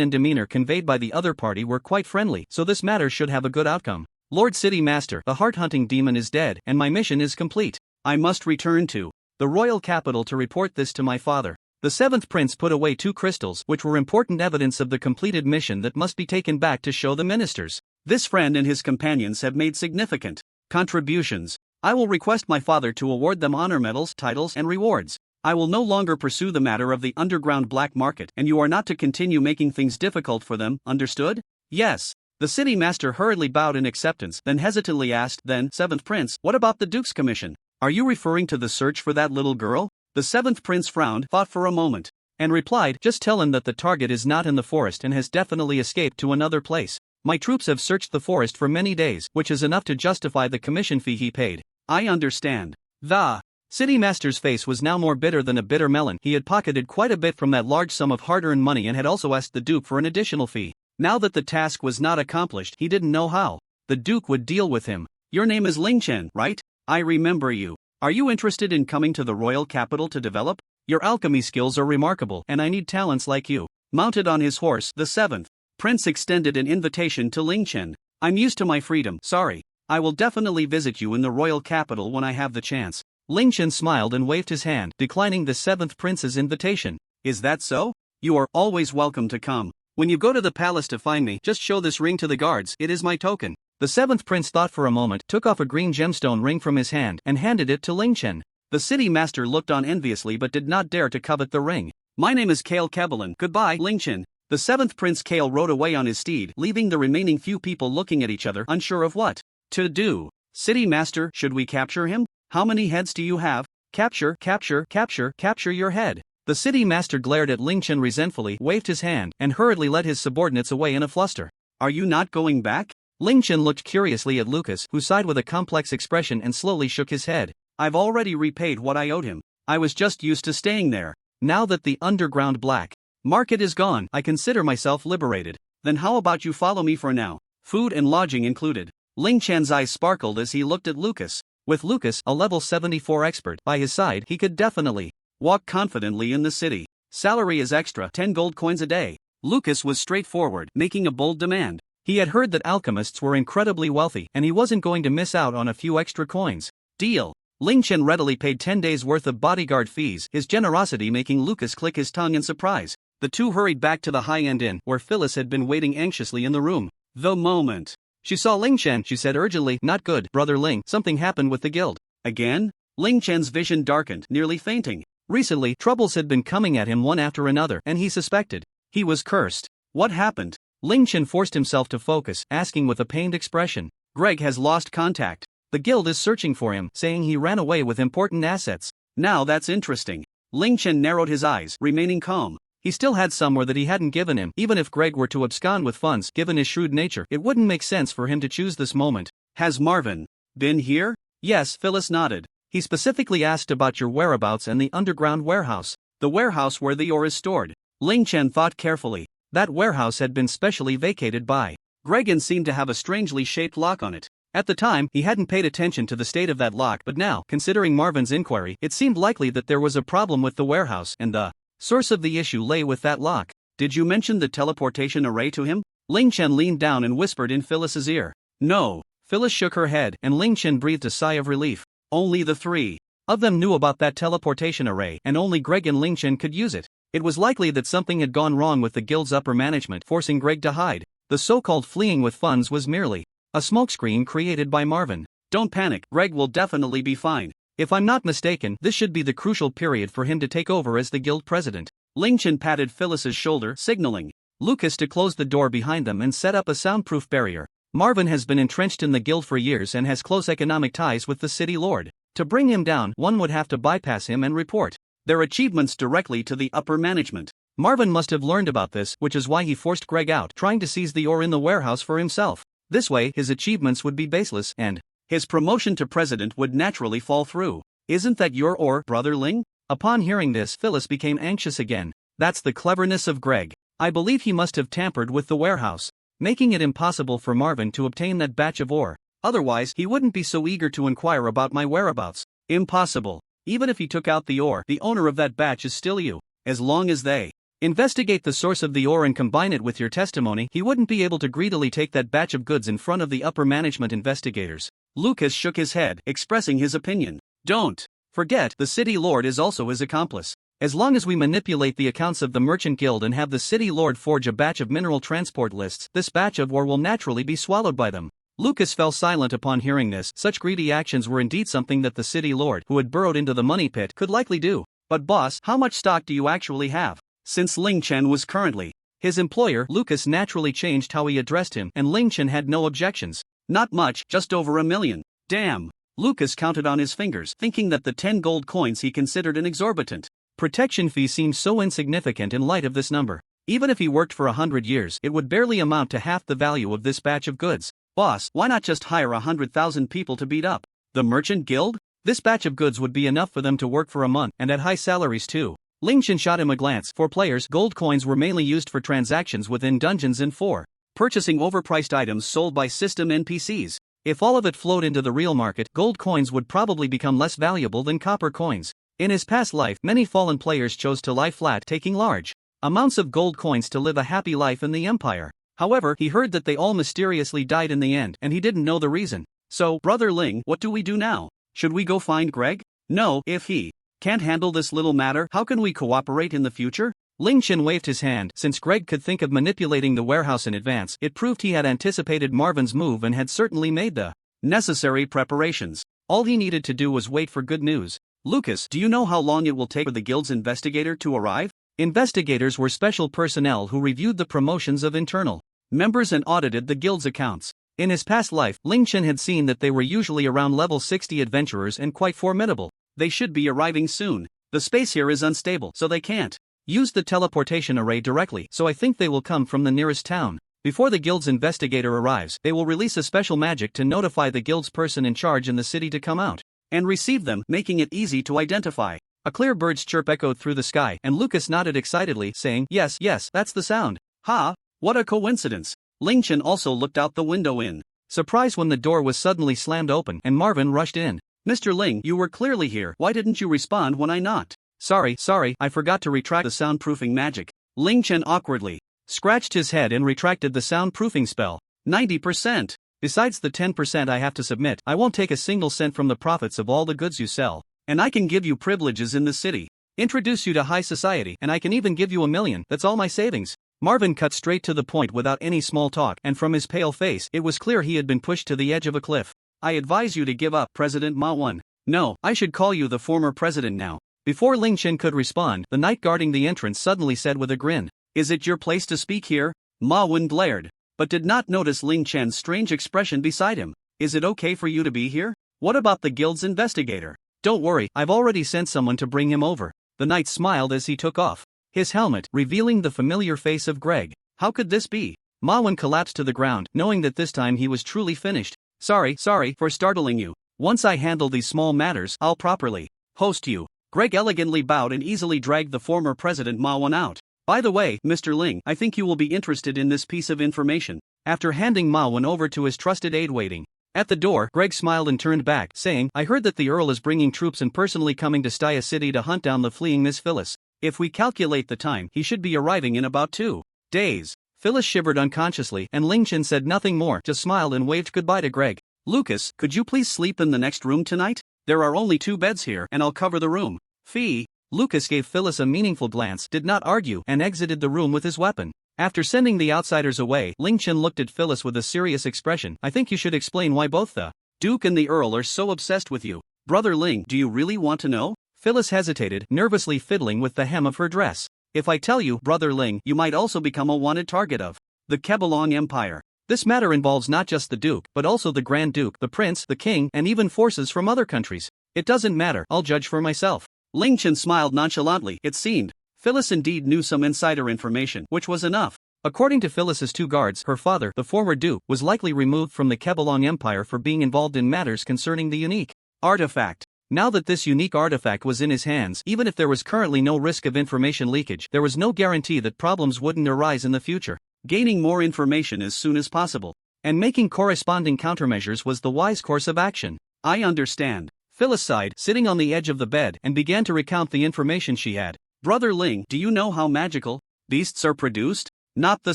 and demeanor conveyed by the other party were quite friendly, so this matter should have a good outcome. Lord City Master, the heart-hunting demon is dead, and my mission is complete. I must return to the royal capital to report this to my father. The seventh prince put away 2 crystals, which were important evidence of the completed mission that must be taken back to show the ministers. This friend and his companions have made significant contributions. I will request my father to award them honor medals, titles, and rewards. I will no longer pursue the matter of the underground black market, and you are not to continue making things difficult for them, understood? Yes. The city master hurriedly bowed in acceptance, then hesitantly asked, then, seventh prince, what about the Duke's commission? Are you referring to the search for that little girl? The seventh prince frowned, thought for a moment, and replied, just tell him that the target is not in the forest and has definitely escaped to another place. My troops have searched the forest for many days, which is enough to justify the commission fee he paid. I understand. The city master's face was now more bitter than a bitter melon. He had pocketed quite a bit from that large sum of hard-earned money and had also asked the Duke for an additional fee. Now that the task was not accomplished, he didn't know how the Duke would deal with him. Your name is Ling Chen, right? I remember you. Are you interested in coming to the royal capital to develop? Your alchemy skills are remarkable, and I need talents like you. Mounted on his horse, the seventh prince extended an invitation to Ling Chen. I'm used to my freedom, sorry. I will definitely visit you in the royal capital when I have the chance. Ling Chen smiled and waved his hand, declining the seventh prince's invitation. Is that so? You are always welcome to come. When you go to the palace to find me, just show this ring to the guards, it is my token. The seventh prince thought for a moment, took off a green gemstone ring from his hand, and handed it to Ling Chen. The city master looked on enviously but did not dare to covet the ring. My name is Kale Kebelin. Goodbye, Ling Chen. The seventh prince Kale rode away on his steed, leaving the remaining few people looking at each other, unsure of what to do. City master, should we capture him? How many heads do you have? Capture, capture, capture, capture your head. The city master glared at Ling Chen resentfully, waved his hand, and hurriedly led his subordinates away in a fluster. Are you not going back? Ling Chen looked curiously at Lucas, who sighed with a complex expression and slowly shook his head. I've already repaid what I owed him. I was just used to staying there. Now that the underground black market is gone, I consider myself liberated. Then how about you follow me for now? Food and lodging included. Ling Chen's eyes sparkled as he looked at Lucas. With Lucas, a level 74 expert, by his side, he could definitely walk confidently in the city. Salary is extra, 10 gold coins a day. Lucas was straightforward, making a bold demand. He had heard that alchemists were incredibly wealthy, and he wasn't going to miss out on a few extra coins. Deal. Ling Chen readily paid 10 days' worth of bodyguard fees, his generosity making Lucas click his tongue in surprise. The two hurried back to the high-end inn, where Phyllis had been waiting anxiously in the room. The moment she saw Ling Chen, she said urgently, not good, Brother Ling, something happened with the guild. Again? Ling Chen's vision darkened, nearly fainting. Recently, troubles had been coming at him one after another, and he suspected he was cursed. What happened? Ling Chen forced himself to focus, asking with a pained expression. Greg has lost contact. The guild is searching for him, saying he ran away with important assets. Now that's interesting. Ling Chen narrowed his eyes, remaining calm. He still had somewhere that he hadn't given him. Even if Greg were to abscond with funds, given his shrewd nature, it wouldn't make sense for him to choose this moment. Has Marvin been here? Yes, Phyllis nodded. He specifically asked about your whereabouts and the underground warehouse. The warehouse where the ore is stored. Ling Chen thought carefully. That warehouse had been specially vacated by Greg and seemed to have a strangely shaped lock on it. At the time, he hadn't paid attention to the state of that lock, but now, considering Marvin's inquiry, it seemed likely that there was a problem with the warehouse, and the source of the issue lay with that lock. Did you mention the teleportation array to him? Ling Chen leaned down and whispered in Phyllis's ear. No. Phyllis shook her head, and Ling Chen breathed a sigh of relief. Only the 3 of them knew about that teleportation array, and only Greg and Ling Chen could use it. It was likely that something had gone wrong with the guild's upper management, forcing Greg to hide. The so-called fleeing with funds was merely a smokescreen created by Marvin. Don't panic, Greg will definitely be fine. If I'm not mistaken, this should be the crucial period for him to take over as the guild president. Ling Chen patted Phyllis's shoulder, signaling Lucas to close the door behind them and set up a soundproof barrier. Marvin has been entrenched in the guild for years and has close economic ties with the city lord. To bring him down, one would have to bypass him and report their achievements directly to the upper management. Marvin must have learned about this, which is why he forced Greg out, trying to seize the ore in the warehouse for himself. This way, his achievements would be baseless and his promotion to president would naturally fall through. Isn't that your ore, Brother Ling? Upon hearing this, Phyllis became anxious again. That's the cleverness of Greg. I believe he must have tampered with the warehouse, making it impossible for Marvin to obtain that batch of ore. Otherwise, he wouldn't be so eager to inquire about my whereabouts. Impossible. Even if he took out the ore, the owner of that batch is still you. As long as they investigate the source of the ore and combine it with your testimony, he wouldn't be able to greedily take that batch of goods in front of the upper management investigators. Lucas shook his head, expressing his opinion. Don't forget, the city lord is also his accomplice. As long as we manipulate the accounts of the merchant guild and have the city lord forge a batch of mineral transport lists, this batch of ore will naturally be swallowed by them. Lucas fell silent upon hearing this. Such greedy actions were indeed something that the city lord, who had burrowed into the money pit, could likely do. But boss, how much stock do you actually have? Since Ling Chen was currently his employer, Lucas naturally changed how he addressed him, and Ling Chen had no objections. Not much, just over 1 million. Damn. Lucas counted on his fingers, thinking that the 10 gold coins he considered an exorbitant protection fee seemed so insignificant in light of this number. Even if he worked for 100 years, it would barely amount to half the value of this batch of goods. Boss, why not just hire 100,000 people to beat up the merchant guild? This batch of goods would be enough for them to work for a month, and at high salaries too. Ling Chen shot him a glance. For players, gold coins were mainly used for transactions within dungeons and for purchasing overpriced items sold by system NPCs. If all of it flowed into the real market, gold coins would probably become less valuable than copper coins. In his past life, many fallen players chose to lie flat, taking large amounts of gold coins to live a happy life in the Empire. However, he heard that they all mysteriously died in the end, and he didn't know the reason. So, Brother Ling, what do we do now? Should we go find Greg? No, if he can't handle this little matter, how can we cooperate in the future? Ling Chen waved his hand. Since Greg could think of manipulating the warehouse in advance, it proved he had anticipated Marvin's move and had certainly made the necessary preparations. All he needed to do was wait for good news. Lucas, do you know how long it will take for the guild's investigator to arrive? Investigators were special personnel who reviewed the promotions of internal members and audited the guild's accounts. In his past life, Ling Chen had seen that they were usually around level 60 adventurers and quite formidable. They should be arriving soon. The space here is unstable, so they can't use the teleportation array directly, so I think they will come from the nearest town. Before the guild's investigator arrives, they will release a special magic to notify the guild's person in charge in the city to come out and receive them, making it easy to identify. A clear bird's chirp echoed through the sky, and Lucas nodded excitedly, saying, Yes, that's the sound. Ha! What a coincidence. Ling Chen also looked out the window in surprise when the door was suddenly slammed open and Marvin rushed in. Mr. Ling, you were clearly here. Why didn't you respond when I knocked? Sorry, I forgot to retract the soundproofing magic. Ling Chen awkwardly scratched his head and retracted the soundproofing spell. 90%. Besides the 10% I have to submit, I won't take a single cent from the profits of all the goods you sell. And I can give you privileges in the city, introduce you to high society, and I can even give you 1 million. That's all my savings. Marvin cut straight to the point without any small talk, and from his pale face, it was clear he had been pushed to the edge of a cliff. I advise you to give up, President Ma Wen. No, I should call you the former president now. Before Ling Chen could respond, the knight guarding the entrance suddenly said with a grin, Is it your place to speak here? Ma Wen glared, but did not notice Ling Chen's strange expression beside him. Is it okay for you to be here? What about the guild's investigator? Don't worry, I've already sent someone to bring him over. The knight smiled as he took off his helmet, revealing the familiar face of Greg. How could this be? Ma Wen collapsed to the ground, knowing that this time he was truly finished. Sorry for startling you. Once I handle these small matters, I'll properly host you. Greg elegantly bowed and easily dragged the former president Ma Wen out. By the way, Mr. Ling, I think you will be interested in this piece of information. After handing Ma Wen over to his trusted aide waiting at the door, Greg smiled and turned back, saying, I heard that the Earl is bringing troops and personally coming to Staya City to hunt down the fleeing Miss Phyllis. If we calculate the time, he should be arriving in about 2 days. Phyllis shivered unconsciously, and Ling Chen said nothing more, just smiled and waved goodbye to Greg. Lucas, could you please sleep in the next room tonight? There are only 2 beds here, and I'll cover the room. Fee. Lucas gave Phyllis a meaningful glance, did not argue, and exited the room with his weapon. After sending the outsiders away, Ling Chen looked at Phyllis with a serious expression. I think you should explain why both the Duke and the Earl are so obsessed with you. Brother Ling, do you really want to know? Phyllis hesitated, nervously fiddling with the hem of her dress. If I tell you, Brother Ling, you might also become a wanted target of the Kebelong Empire. This matter involves not just the Duke, but also the Grand Duke, the Prince, the King, and even forces from other countries. It doesn't matter, I'll judge for myself. Ling Chen smiled nonchalantly. It seemed Phyllis indeed knew some insider information, which was enough. According to Phyllis's two guards, her father, the former duke, was likely removed from the Kebelong Empire for being involved in matters concerning the unique artifact. Now that this unique artifact was in his hands, even if there was currently no risk of information leakage, there was no guarantee that problems wouldn't arise in the future. Gaining more information as soon as possible and making corresponding countermeasures was the wise course of action. I understand. Phyllis sighed, sitting on the edge of the bed, and began to recount the information she had. Brother Ling, do you know how magical beasts are produced? Not the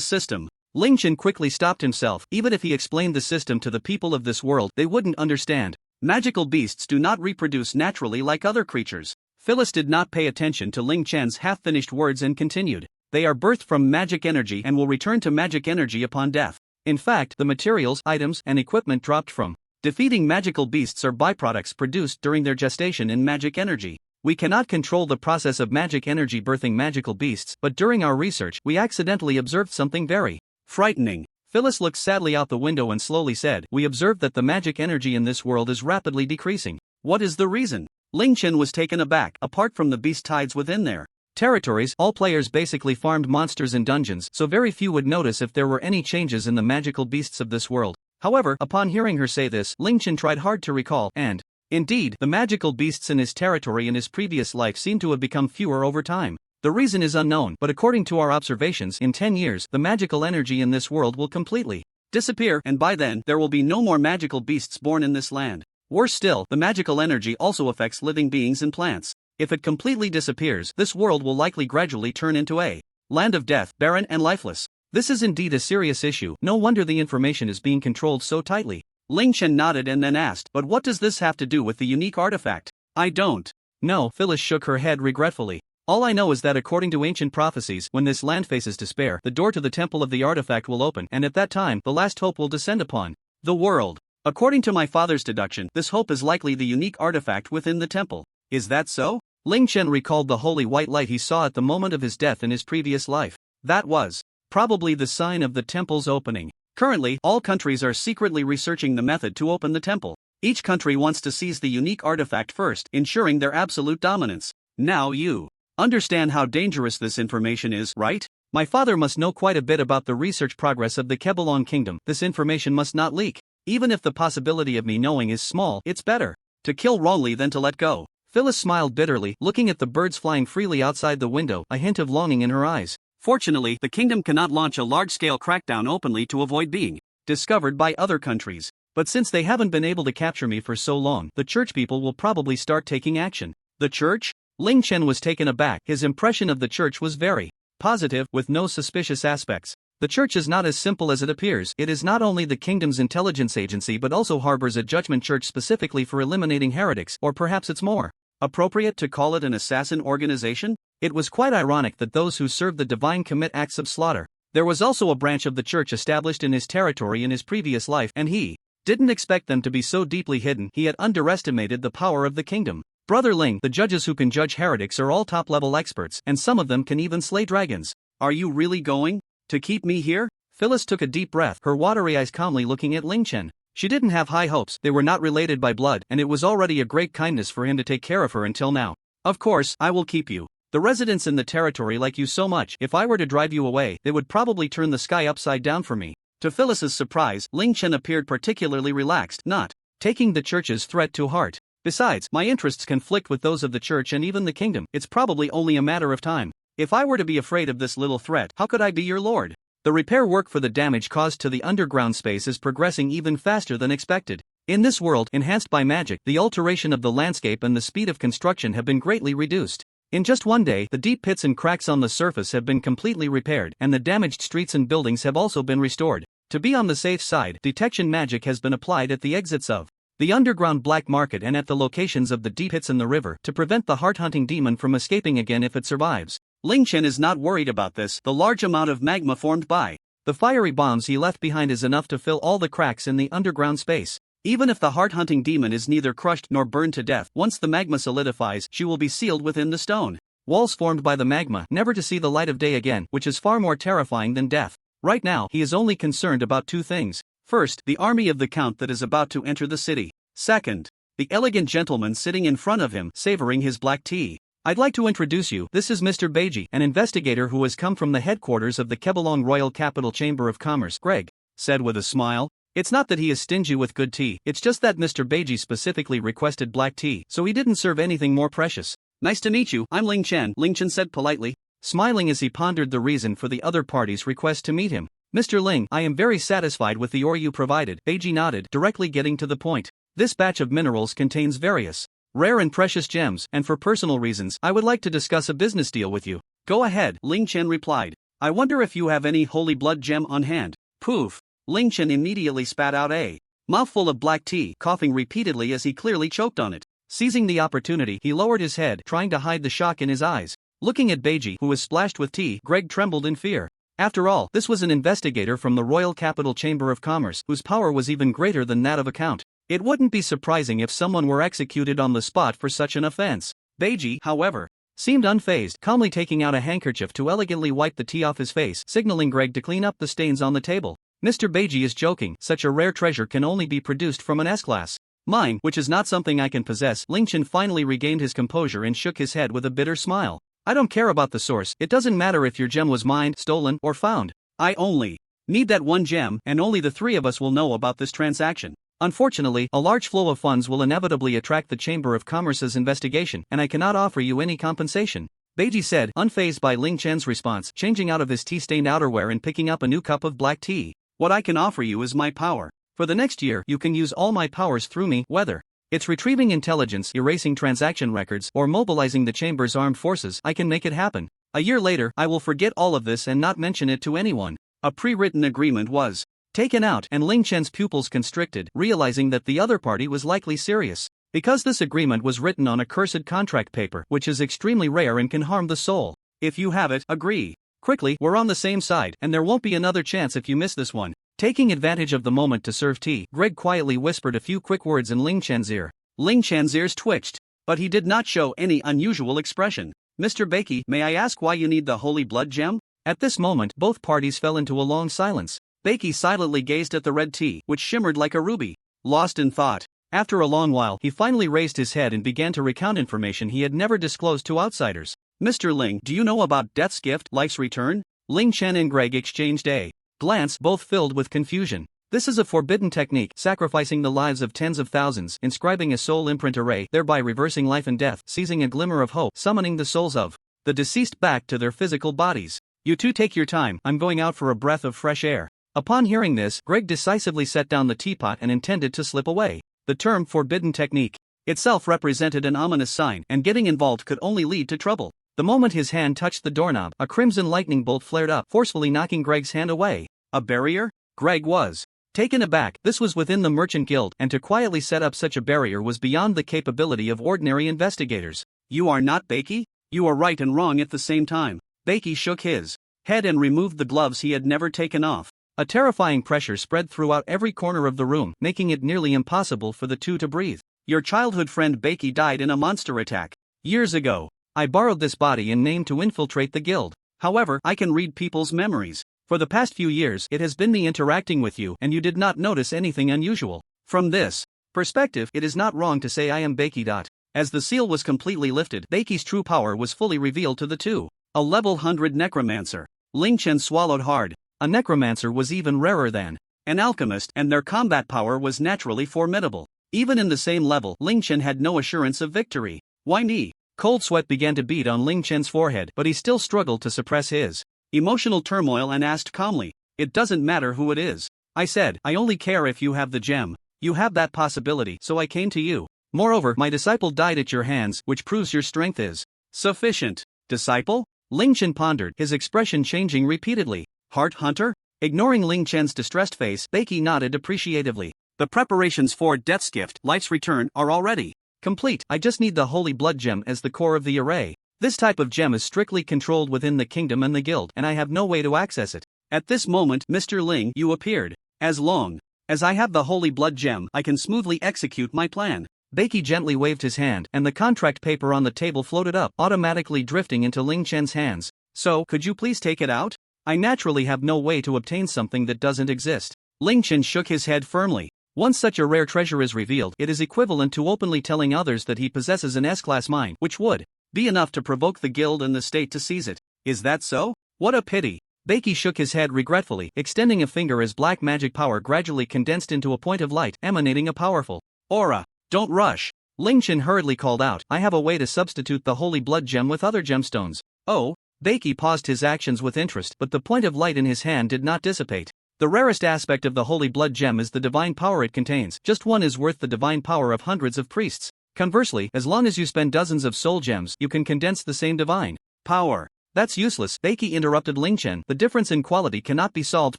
system. Ling Chen quickly stopped himself. Even if he explained the system to the people of this world, they wouldn't understand. Magical beasts do not reproduce naturally like other creatures. Phyllis did not pay attention to Ling Chen's half-finished words and continued. They are birthed from magic energy and will return to magic energy upon death. In fact, the materials, items, and equipment dropped from defeating magical beasts are byproducts produced during their gestation in magic energy. We cannot control the process of magic energy birthing magical beasts, but during our research, we accidentally observed something very frightening. Phyllis looked sadly out the window and slowly said, we observed that the magic energy in this world is rapidly decreasing. What is the reason? Ling Chen was taken aback. Apart from the beast tides within their territories, all players basically farmed monsters in dungeons, so very few would notice if there were any changes in the magical beasts of this world. However, upon hearing her say this, Ling Chen tried hard to recall, and indeed, the magical beasts in his territory in his previous life seem to have become fewer over time. The reason is unknown, but according to our observations, in 10 years, the magical energy in this world will completely disappear, and by then, there will be no more magical beasts born in this land. Worse still, the magical energy also affects living beings and plants. If it completely disappears, this world will likely gradually turn into a land of death, barren and lifeless. This is indeed a serious issue. No wonder the information is being controlled so tightly. Ling Chen nodded and then asked, but what does this have to do with the unique artifact? I don't know. Phyllis shook her head regretfully. All I know is that according to ancient prophecies, when this land faces despair, the door to the temple of the artifact will open, and at that time, the last hope will descend upon the world. According to my father's deduction, this hope is likely the unique artifact within the temple. Is that so? Ling Chen recalled the holy white light he saw at the moment of his death in his previous life. That was probably the sign of the temple's opening. Currently, all countries are secretly researching the method to open the temple. Each country wants to seize the unique artifact first, ensuring their absolute dominance. Now you understand how dangerous this information is, right? My father must know quite a bit about the research progress of the Kebelong Kingdom. This information must not leak. Even if the possibility of me knowing is small, it's better to kill wrongly than to let go. Phyllis smiled bitterly, looking at the birds flying freely outside the window, a hint of longing in her eyes. Fortunately, the kingdom cannot launch a large-scale crackdown openly to avoid being discovered by other countries. But since they haven't been able to capture me for so long, the church people will probably start taking action. The church? Ling Chen was taken aback. His impression of the church was very positive, with no suspicious aspects. The church is not as simple as it appears. It is not only the kingdom's intelligence agency but also harbors a judgment church specifically for eliminating heretics, or perhaps it's more appropriate to call it an assassin organization? It was quite ironic that those who serve the divine commit acts of slaughter. There was also a branch of the church established in his territory in his previous life, and he didn't expect them to be so deeply hidden. He had underestimated the power of the kingdom. Brother Ling, the judges who can judge heretics are all top-level experts, and some of them can even slay dragons. Are you really going to keep me here? Phyllis took a deep breath, her watery eyes calmly looking at Ling Chen. She didn't have high hopes. They were not related by blood, and it was already a great kindness for him to take care of her until now. Of course, I will keep you. The residents in the territory like you so much. If I were to drive you away, they would probably turn the sky upside down for me. To Phyllis's surprise, Ling Chen appeared particularly relaxed, not taking the church's threat to heart. Besides, my interests conflict with those of the church and even the kingdom. It's probably only a matter of time. If I were to be afraid of this little threat, how could I be your lord? The repair work for the damage caused to the underground space is progressing even faster than expected. In this world, enhanced by magic, the alteration of the landscape and the speed of construction have been greatly reduced. In just one day, the deep pits and cracks on the surface have been completely repaired, and the damaged streets and buildings have also been restored. To be on the safe side, detection magic has been applied at the exits of the underground black market and at the locations of the deep pits in the river to prevent the heart-hunting demon from escaping again if it survives. Ling Chen is not worried about this. The large amount of magma formed by the fiery bombs he left behind is enough to fill all the cracks in the underground space. Even if the heart-hunting demon is neither crushed nor burned to death, once the magma solidifies, she will be sealed within the stone walls formed by the magma, never to see the light of day again, which is far more terrifying than death. Right now, he is only concerned about two things. First, the army of the Count that is about to enter the city. Second, the elegant gentleman sitting in front of him, savoring his black tea. I'd like to introduce you. This is Mr. Beiji, an investigator who has come from the headquarters of the Kebelong Royal Capital Chamber of Commerce. Greg said with a smile. It's not that he is stingy with good tea, it's just that Mr. Beiji specifically requested black tea, so he didn't serve anything more precious. Nice to meet you, I'm Ling Chen, Ling Chen said politely, smiling as he pondered the reason for the other party's request to meet him. Mr. Ling, I am very satisfied with the ore you provided. Beiji nodded, directly getting to the point. This batch of minerals contains various rare and precious gems, and for personal reasons, I would like to discuss a business deal with you. Go ahead, Ling Chen replied. I wonder if you have any holy blood gem on hand. Poof. Ling Chen immediately spat out a mouthful of black tea, coughing repeatedly as he clearly choked on it. Seizing the opportunity, he lowered his head, trying to hide the shock in his eyes. Looking at Beiji, who was splashed with tea, Greg trembled in fear. After all, this was an investigator from the Royal Capital Chamber of Commerce, whose power was even greater than that of a count. It wouldn't be surprising if someone were executed on the spot for such an offense. Beiji, however, seemed unfazed, calmly taking out a handkerchief to elegantly wipe the tea off his face, signaling Greg to clean up the stains on the table. Mr. Beiji is joking, such a rare treasure can only be produced from an S-class mine, which is not something I can possess. Ling Chen finally regained his composure and shook his head with a bitter smile. I don't care about the source, it doesn't matter if your gem was mined, stolen, or found. I only need that one gem, and only the three of us will know about this transaction. Unfortunately, a large flow of funds will inevitably attract the Chamber of Commerce's investigation, and I cannot offer you any compensation. Beiji said, unfazed by Ling Chen's response, changing out of his tea-stained outerwear and picking up a new cup of black tea. What I can offer you is my power. For the next year, you can use all my powers through me, whether it's retrieving intelligence, erasing transaction records, or mobilizing the Chamber's armed forces. I can make it happen. A year later, I will forget all of this and not mention it to anyone. A pre-written agreement was taken out, and Ling Chen's pupils constricted, realizing that the other party was likely serious. Because this agreement was written on a cursed contract paper, which is extremely rare and can harm the soul. If you have it, agree quickly, we're on the same side, and there won't be another chance if you miss this one. Taking advantage of the moment to serve tea, Greg quietly whispered a few quick words in Ling Chen's ear. Ling Chen's ears twitched, but he did not show any unusual expression. Mr. Beiji, may I ask why you need the holy blood gem? At this moment, both parties fell into a long silence. Beiji silently gazed at the red tea, which shimmered like a ruby. Lost in thought. After a long while, he finally raised his head and began to recount information he had never disclosed to outsiders. Mr. Ling, do you know about Death's Gift, Life's Return? Ling Chen and Greg exchanged a glance, both filled with confusion. This is a forbidden technique, sacrificing the lives of tens of thousands, inscribing a soul imprint array, thereby reversing life and death, seizing a glimmer of hope, summoning the souls of the deceased back to their physical bodies. You two take your time, I'm going out for a breath of fresh air. Upon hearing this, Greg decisively set down the teapot and intended to slip away. The term forbidden technique itself represented an ominous sign, and getting involved could only lead to trouble. The moment his hand touched the doorknob, a crimson lightning bolt flared up, forcefully knocking Greg's hand away. A barrier? Greg was taken aback. This was within the Merchant Guild, and to quietly set up such a barrier was beyond the capability of ordinary investigators. You are not Beiji? You are right and wrong at the same time. Beiji shook his head and removed the gloves he had never taken off. A terrifying pressure spread throughout every corner of the room, making it nearly impossible for the two to breathe. Your childhood friend Beiji died in a monster attack years ago. I borrowed this body and name to infiltrate the guild. However, I can read people's memories. For the past few years, it has been me interacting with you, and you did not notice anything unusual. From this perspective, it is not wrong to say I am Beiji. As the seal was completely lifted, Beiji's true power was fully revealed to the two. A level 100 necromancer. Ling Chen swallowed hard. A necromancer was even rarer than an alchemist, and their combat power was naturally formidable. Even in the same level, Ling Chen had no assurance of victory. Why me? Cold sweat began to beat on Ling Chen's forehead, but he still struggled to suppress his emotional turmoil and asked calmly, it doesn't matter who it is. I said, I only care if you have the gem. You have that possibility, so I came to you. Moreover, my disciple died at your hands, which proves your strength is sufficient. Disciple? Ling Chen pondered, his expression changing repeatedly. Heart Hunter? Ignoring Ling Chen's distressed face, Beiji nodded appreciatively. The preparations for Death's Gift, Life's Return, are already complete. I just need the holy blood gem as the core of the array. This type of gem is strictly controlled within the kingdom and the guild, and I have no way to access it. At this moment, Mr. Ling, you appeared. As long as I have the holy blood gem, I can smoothly execute my plan. Beiji gently waved his hand, and the contract paper on the table floated up, automatically drifting into Ling Chen's hands. So, could you please take it out? I naturally have no way to obtain something that doesn't exist. Ling Chen shook his head firmly. Once such a rare treasure is revealed, it is equivalent to openly telling others that he possesses an S-class mine, which would be enough to provoke the guild and the state to seize it. Is that so? What a pity. Becky shook his head regretfully, extending a finger as black magic power gradually condensed into a point of light, emanating a powerful aura. Don't rush. Ling Chen hurriedly called out, I have a way to substitute the holy blood gem with other gemstones. Oh? Becky paused his actions with interest, but the point of light in his hand did not dissipate. The rarest aspect of the holy blood gem is the divine power it contains. Just one is worth the divine power of hundreds of priests. Conversely, as long as you spend dozens of soul gems, you can condense the same divine power. That's useless, Becky interrupted Ling Chen. The difference in quality cannot be solved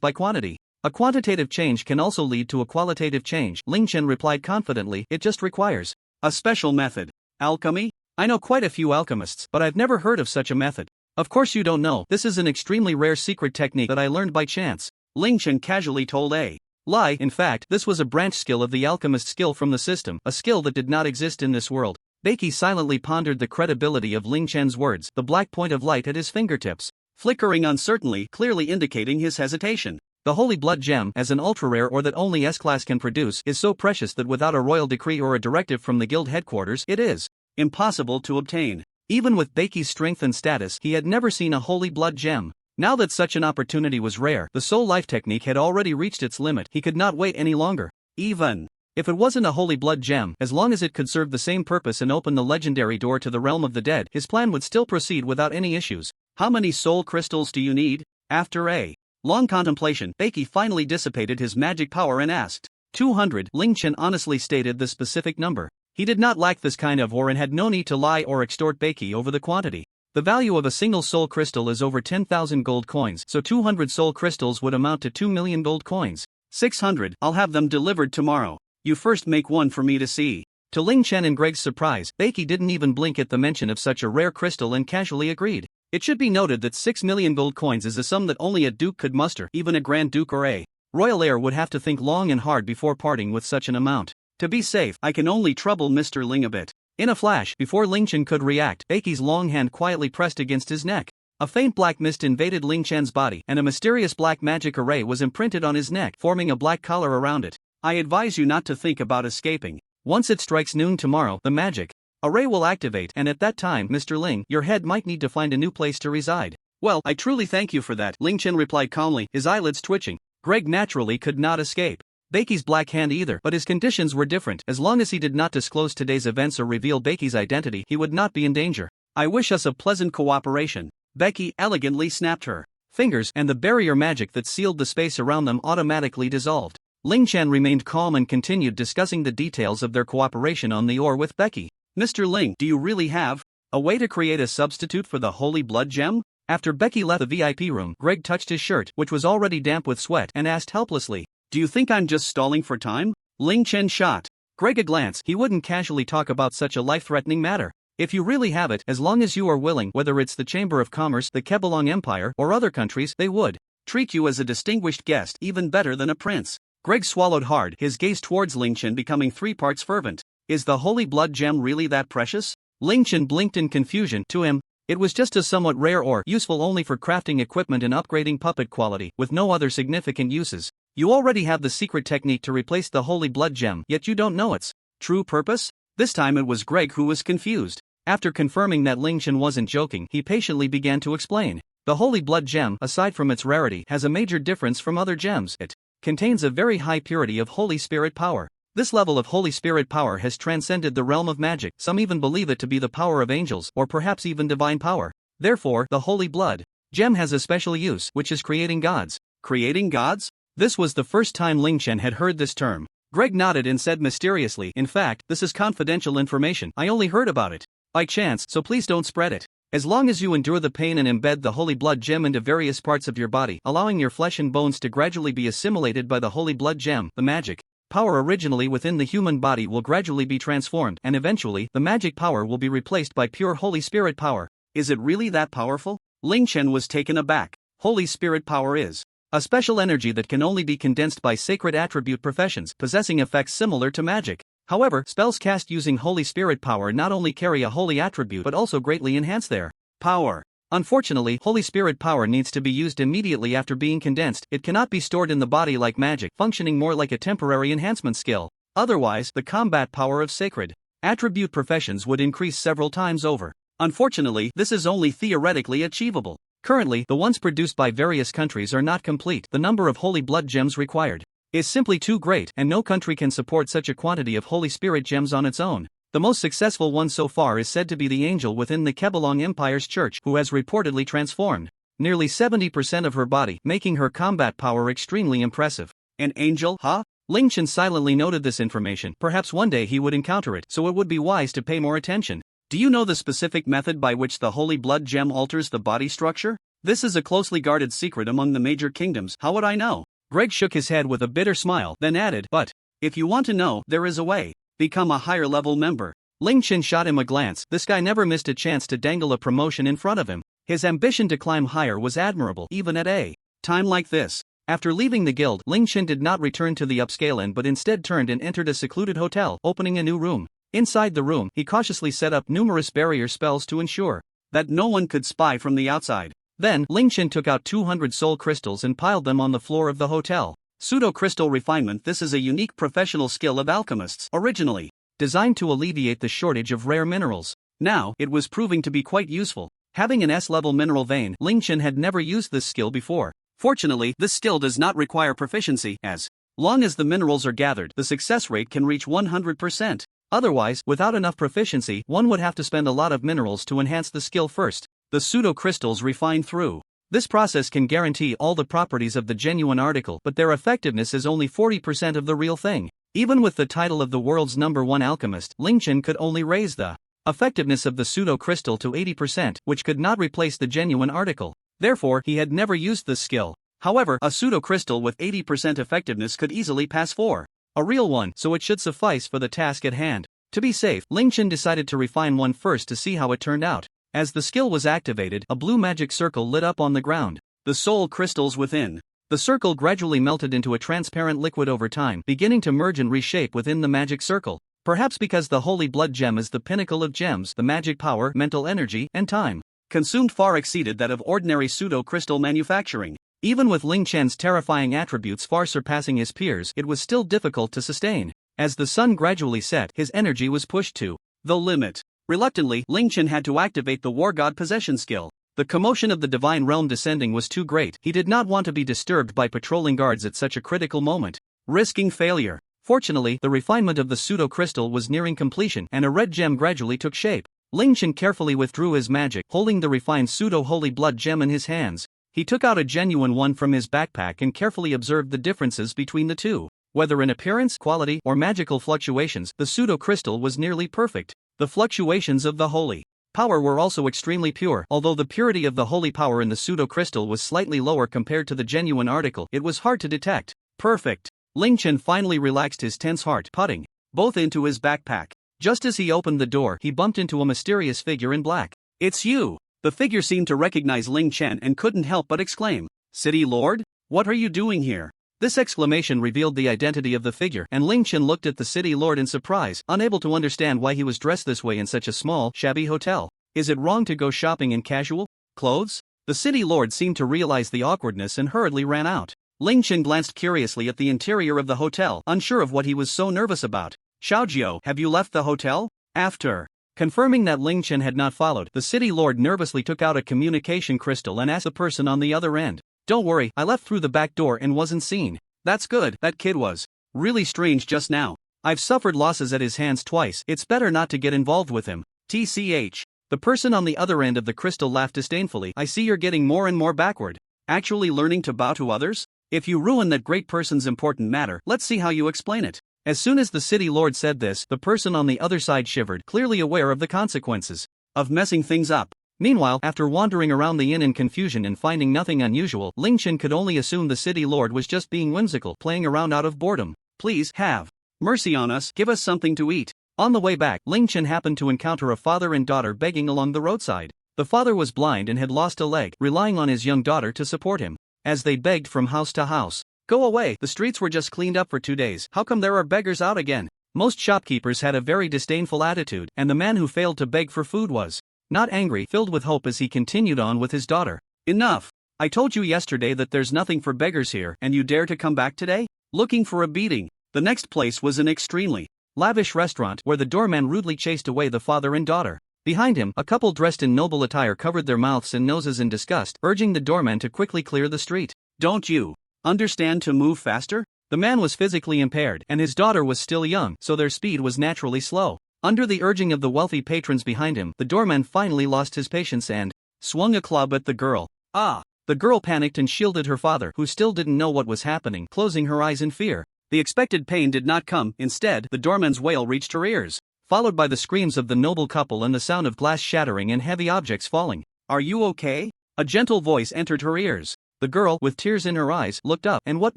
by quantity. A quantitative change can also lead to a qualitative change, Ling Chen replied confidently. It just requires a special method. Alchemy? I know quite a few alchemists, but I've never heard of such a method. Of course you don't know. This is an extremely rare secret technique that I learned by chance, Ling Chen casually told A. Lie. In fact, this was a branch skill of the alchemist skill from the system, a skill that did not exist in this world. Becky silently pondered the credibility of Ling Chen's words, the black point of light at his fingertips, flickering uncertainly, clearly indicating his hesitation. The holy blood gem, as an ultra-rare or that only S-class can produce, is so precious that without a royal decree or a directive from the guild headquarters, it is impossible to obtain. Even with Becky's strength and status, he had never seen a holy blood gem. Now that such an opportunity was rare, the soul life technique had already reached its limit. He could not wait any longer. Even if it wasn't a holy blood gem, as long as it could serve the same purpose and open the legendary door to the realm of the dead, his plan would still proceed without any issues. How many soul crystals do you need? After a long contemplation, Becky finally dissipated his magic power and asked. 200. Ling Chen honestly stated the specific number. He did not lack this kind of ore and had no need to lie or extort Becky over the quantity. The value of a single soul crystal is over 10,000 gold coins, so 200 soul crystals would amount to 2 million gold coins. 600. I'll have them delivered tomorrow. You first make one for me to see. To Ling Chen and Greg's surprise, Becky didn't even blink at the mention of such a rare crystal and casually agreed. It should be noted that 6 million gold coins is a sum that only a duke could muster. Even a grand duke or a royal heir would have to think long and hard before parting with such an amount. To be safe, I can only trouble Mr. Ling a bit. In a flash, before Ling Chen could react, Becky's long hand quietly pressed against his neck. A faint black mist invaded Ling Chen's body, and a mysterious black magic array was imprinted on his neck, forming a black collar around it. I advise you not to think about escaping. Once it strikes noon tomorrow, the magic array will activate, and at that time, Mr. Ling, your head might need to find a new place to reside. Well, I truly thank you for that, Ling Chen replied calmly, his eyelids twitching. Greg naturally could not escape Becky's black hand either, but his conditions were different. As long as he did not disclose today's events or reveal Becky's identity, he would not be in danger. I wish us a pleasant cooperation. Becky elegantly snapped her fingers, and the barrier magic that sealed the space around them automatically dissolved. Ling Chen remained calm and continued discussing the details of their cooperation on the ore with Becky. Mr. Ling, do you really have a way to create a substitute for the holy blood gem? After Becky left the VIP room, Greg touched his shirt, which was already damp with sweat, and asked helplessly, do you think I'm just stalling for time? Ling Chen shot Greg a glance. He wouldn't casually talk about such a life-threatening matter. If you really have it, as long as you are willing, whether it's the Chamber of Commerce, the Kebelong Empire, or other countries, they would treat you as a distinguished guest, even better than a prince. Greg swallowed hard, his gaze towards Ling Chen becoming 3 parts fervent. Is the holy blood gem really that precious? Ling Chen blinked in confusion. To him, it was just a somewhat rare ore, useful only for crafting equipment and upgrading puppet quality, with no other significant uses. You already have the secret technique to replace the holy blood gem, yet you don't know its true purpose? This time it was Greg who was confused. After confirming that Ling Chen wasn't joking, he patiently began to explain. The holy blood gem, aside from its rarity, has a major difference from other gems. It contains a very high purity of Holy Spirit power. This level of Holy Spirit power has transcended the realm of magic. Some even believe it to be the power of angels, or perhaps even divine power. Therefore, the holy blood gem has a special use, which is creating gods. Creating gods? This was the first time Ling Chen had heard this term. Greg nodded and said mysteriously, in fact, this is confidential information. I only heard about it by chance, so please don't spread it. As long as you endure the pain and embed the holy blood gem into various parts of your body, allowing your flesh and bones to gradually be assimilated by the holy blood gem, the magic power originally within the human body will gradually be transformed, and eventually, the magic power will be replaced by pure Holy Spirit power. Is it really that powerful? Ling Chen was taken aback. Holy Spirit power is a special energy that can only be condensed by sacred attribute professions, possessing effects similar to magic. However, spells cast using Holy Spirit power not only carry a holy attribute but also greatly enhance their power. Unfortunately, Holy Spirit power needs to be used immediately after being condensed. It cannot be stored in the body like magic, functioning more like a temporary enhancement skill. Otherwise, the combat power of sacred attribute professions would increase several times over. Unfortunately, this is only theoretically achievable. Currently, the ones produced by various countries are not complete. The number of holy blood gems required is simply too great, and no country can support such a quantity of Holy Spirit gems on its own. The most successful one so far is said to be the angel within the Epilogue Empire's church, who has reportedly transformed nearly 70% of her body, making her combat power extremely impressive. An angel, huh? Ling Chen silently noted this information. Perhaps one day he would encounter it, so it would be wise to pay more attention. Do you know the specific method by which the holy blood gem alters the body structure? This is a closely guarded secret among the major kingdoms. How would I know? Greg shook his head with a bitter smile, then added, but if you want to know, there is a way. Become a higher level member. Ling Chen shot him a glance. This guy never missed a chance to dangle a promotion in front of him. His ambition to climb higher was admirable, even at a time like this. After leaving the guild, Ling Chen did not return to the upscale inn but instead turned and entered a secluded hotel, opening a new room. Inside the room, he cautiously set up numerous barrier spells to ensure that no one could spy from the outside. Then, Ling Chen took out 200 soul crystals and piled them on the floor of the hotel. Pseudo-crystal refinement. This is a unique professional skill of alchemists, originally designed to alleviate the shortage of rare minerals. Now, it was proving to be quite useful. Having an S-level mineral vein, Ling Chen had never used this skill before. Fortunately, this skill does not require proficiency. As long as the minerals are gathered, the success rate can reach 100%. Otherwise, without enough proficiency, one would have to spend a lot of minerals to enhance the skill first. The pseudo-crystals refine through this process can guarantee all the properties of the genuine article, but their effectiveness is only 40% of the real thing. Even with the title of the world's #1 alchemist, Ling Chen could only raise the effectiveness of the pseudo-crystal to 80%, which could not replace the genuine article. Therefore, he had never used this skill. However, a pseudo-crystal with 80% effectiveness could easily pass for a real one, so it should suffice for the task at hand. To be safe, Ling Chen decided to refine one first to see how it turned out. As the skill was activated, a blue magic circle lit up on the ground. The soul crystals within the circle gradually melted into a transparent liquid over time, beginning to merge and reshape within the magic circle. Perhaps because the holy blood gem is the pinnacle of gems, the magic power, mental energy, and time consumed far exceeded that of ordinary pseudo-crystal manufacturing. Even with Ling Chen's terrifying attributes far surpassing his peers, it was still difficult to sustain. As the sun gradually set, his energy was pushed to the limit. Reluctantly, Ling Chen had to activate the War God Possession skill. The commotion of the divine realm descending was too great. He did not want to be disturbed by patrolling guards at such a critical moment, risking failure. Fortunately, the refinement of the pseudo-crystal was nearing completion, and a red gem gradually took shape. Ling Chen carefully withdrew his magic, holding the refined pseudo-holy blood gem in his hands. He took out a genuine one from his backpack and carefully observed the differences between the two. Whether in appearance, quality, or magical fluctuations, the pseudo-crystal was nearly perfect. The fluctuations of the holy power were also extremely pure. Although the purity of the holy power in the pseudo-crystal was slightly lower compared to the genuine article, it was hard to detect. Perfect. Ling Chen finally relaxed his tense heart, putting both into his backpack. Just as he opened the door, he bumped into a mysterious figure in black. "It's you!" The figure seemed to recognize Ling Chen and couldn't help but exclaim, "City Lord? What are you doing here?" This exclamation revealed the identity of the figure, and Ling Chen looked at the city lord in surprise, unable to understand why he was dressed this way in such a small, shabby hotel. Is it wrong to go shopping in casual clothes? The city lord seemed to realize the awkwardness and hurriedly ran out. Ling Chen glanced curiously at the interior of the hotel, unsure of what he was so nervous about. "Xiaojiu, have you left the hotel?" After confirming that Ling Chen had not followed, the city lord nervously took out a communication crystal and asked the person on the other end, "Don't worry, I left through the back door and wasn't seen." "That's good. That kid was really strange just now. I've suffered losses at his hands twice. It's better not to get involved with him. TCH. The person on the other end of the crystal laughed disdainfully. "I see you're getting more and more backward. Actually learning to bow to others? If you ruin that great person's important matter, let's see how you explain it." As soon as the city lord said this, the person on the other side shivered, clearly aware of the consequences of messing things up. Meanwhile, after wandering around the inn in confusion and finding nothing unusual, Ling Chen could only assume the city lord was just being whimsical, playing around out of boredom. "Please, have mercy on us, give us something to eat." On the way back, Ling Chen happened to encounter a father and daughter begging along the roadside. The father was blind and had lost a leg, relying on his young daughter to support him. As they begged from house to house, "Go away, the streets were just cleaned up for 2 days, how come there are beggars out again?" Most shopkeepers had a very disdainful attitude, and the man who failed to beg for food was not angry, filled with hope as he continued on with his daughter. "Enough! I told you yesterday that there's nothing for beggars here, and you dare to come back today? Looking for a beating." The next place was an extremely lavish restaurant where the doorman rudely chased away the father and daughter. Behind him, a couple dressed in noble attire covered their mouths and noses in disgust, urging the doorman to quickly clear the street. "Don't you understand to move faster?" The man was physically impaired, and his daughter was still young, so their speed was naturally slow. Under the urging of the wealthy patrons behind him, the doorman finally lost his patience and swung a club at the girl. Ah! The girl panicked and shielded her father, who still didn't know what was happening, closing her eyes in fear. The expected pain did not come. Instead, the doorman's wail reached her ears, followed by the screams of the noble couple and the sound of glass shattering and heavy objects falling. "Are you okay?" A gentle voice entered her ears. The girl, with tears in her eyes, looked up, and what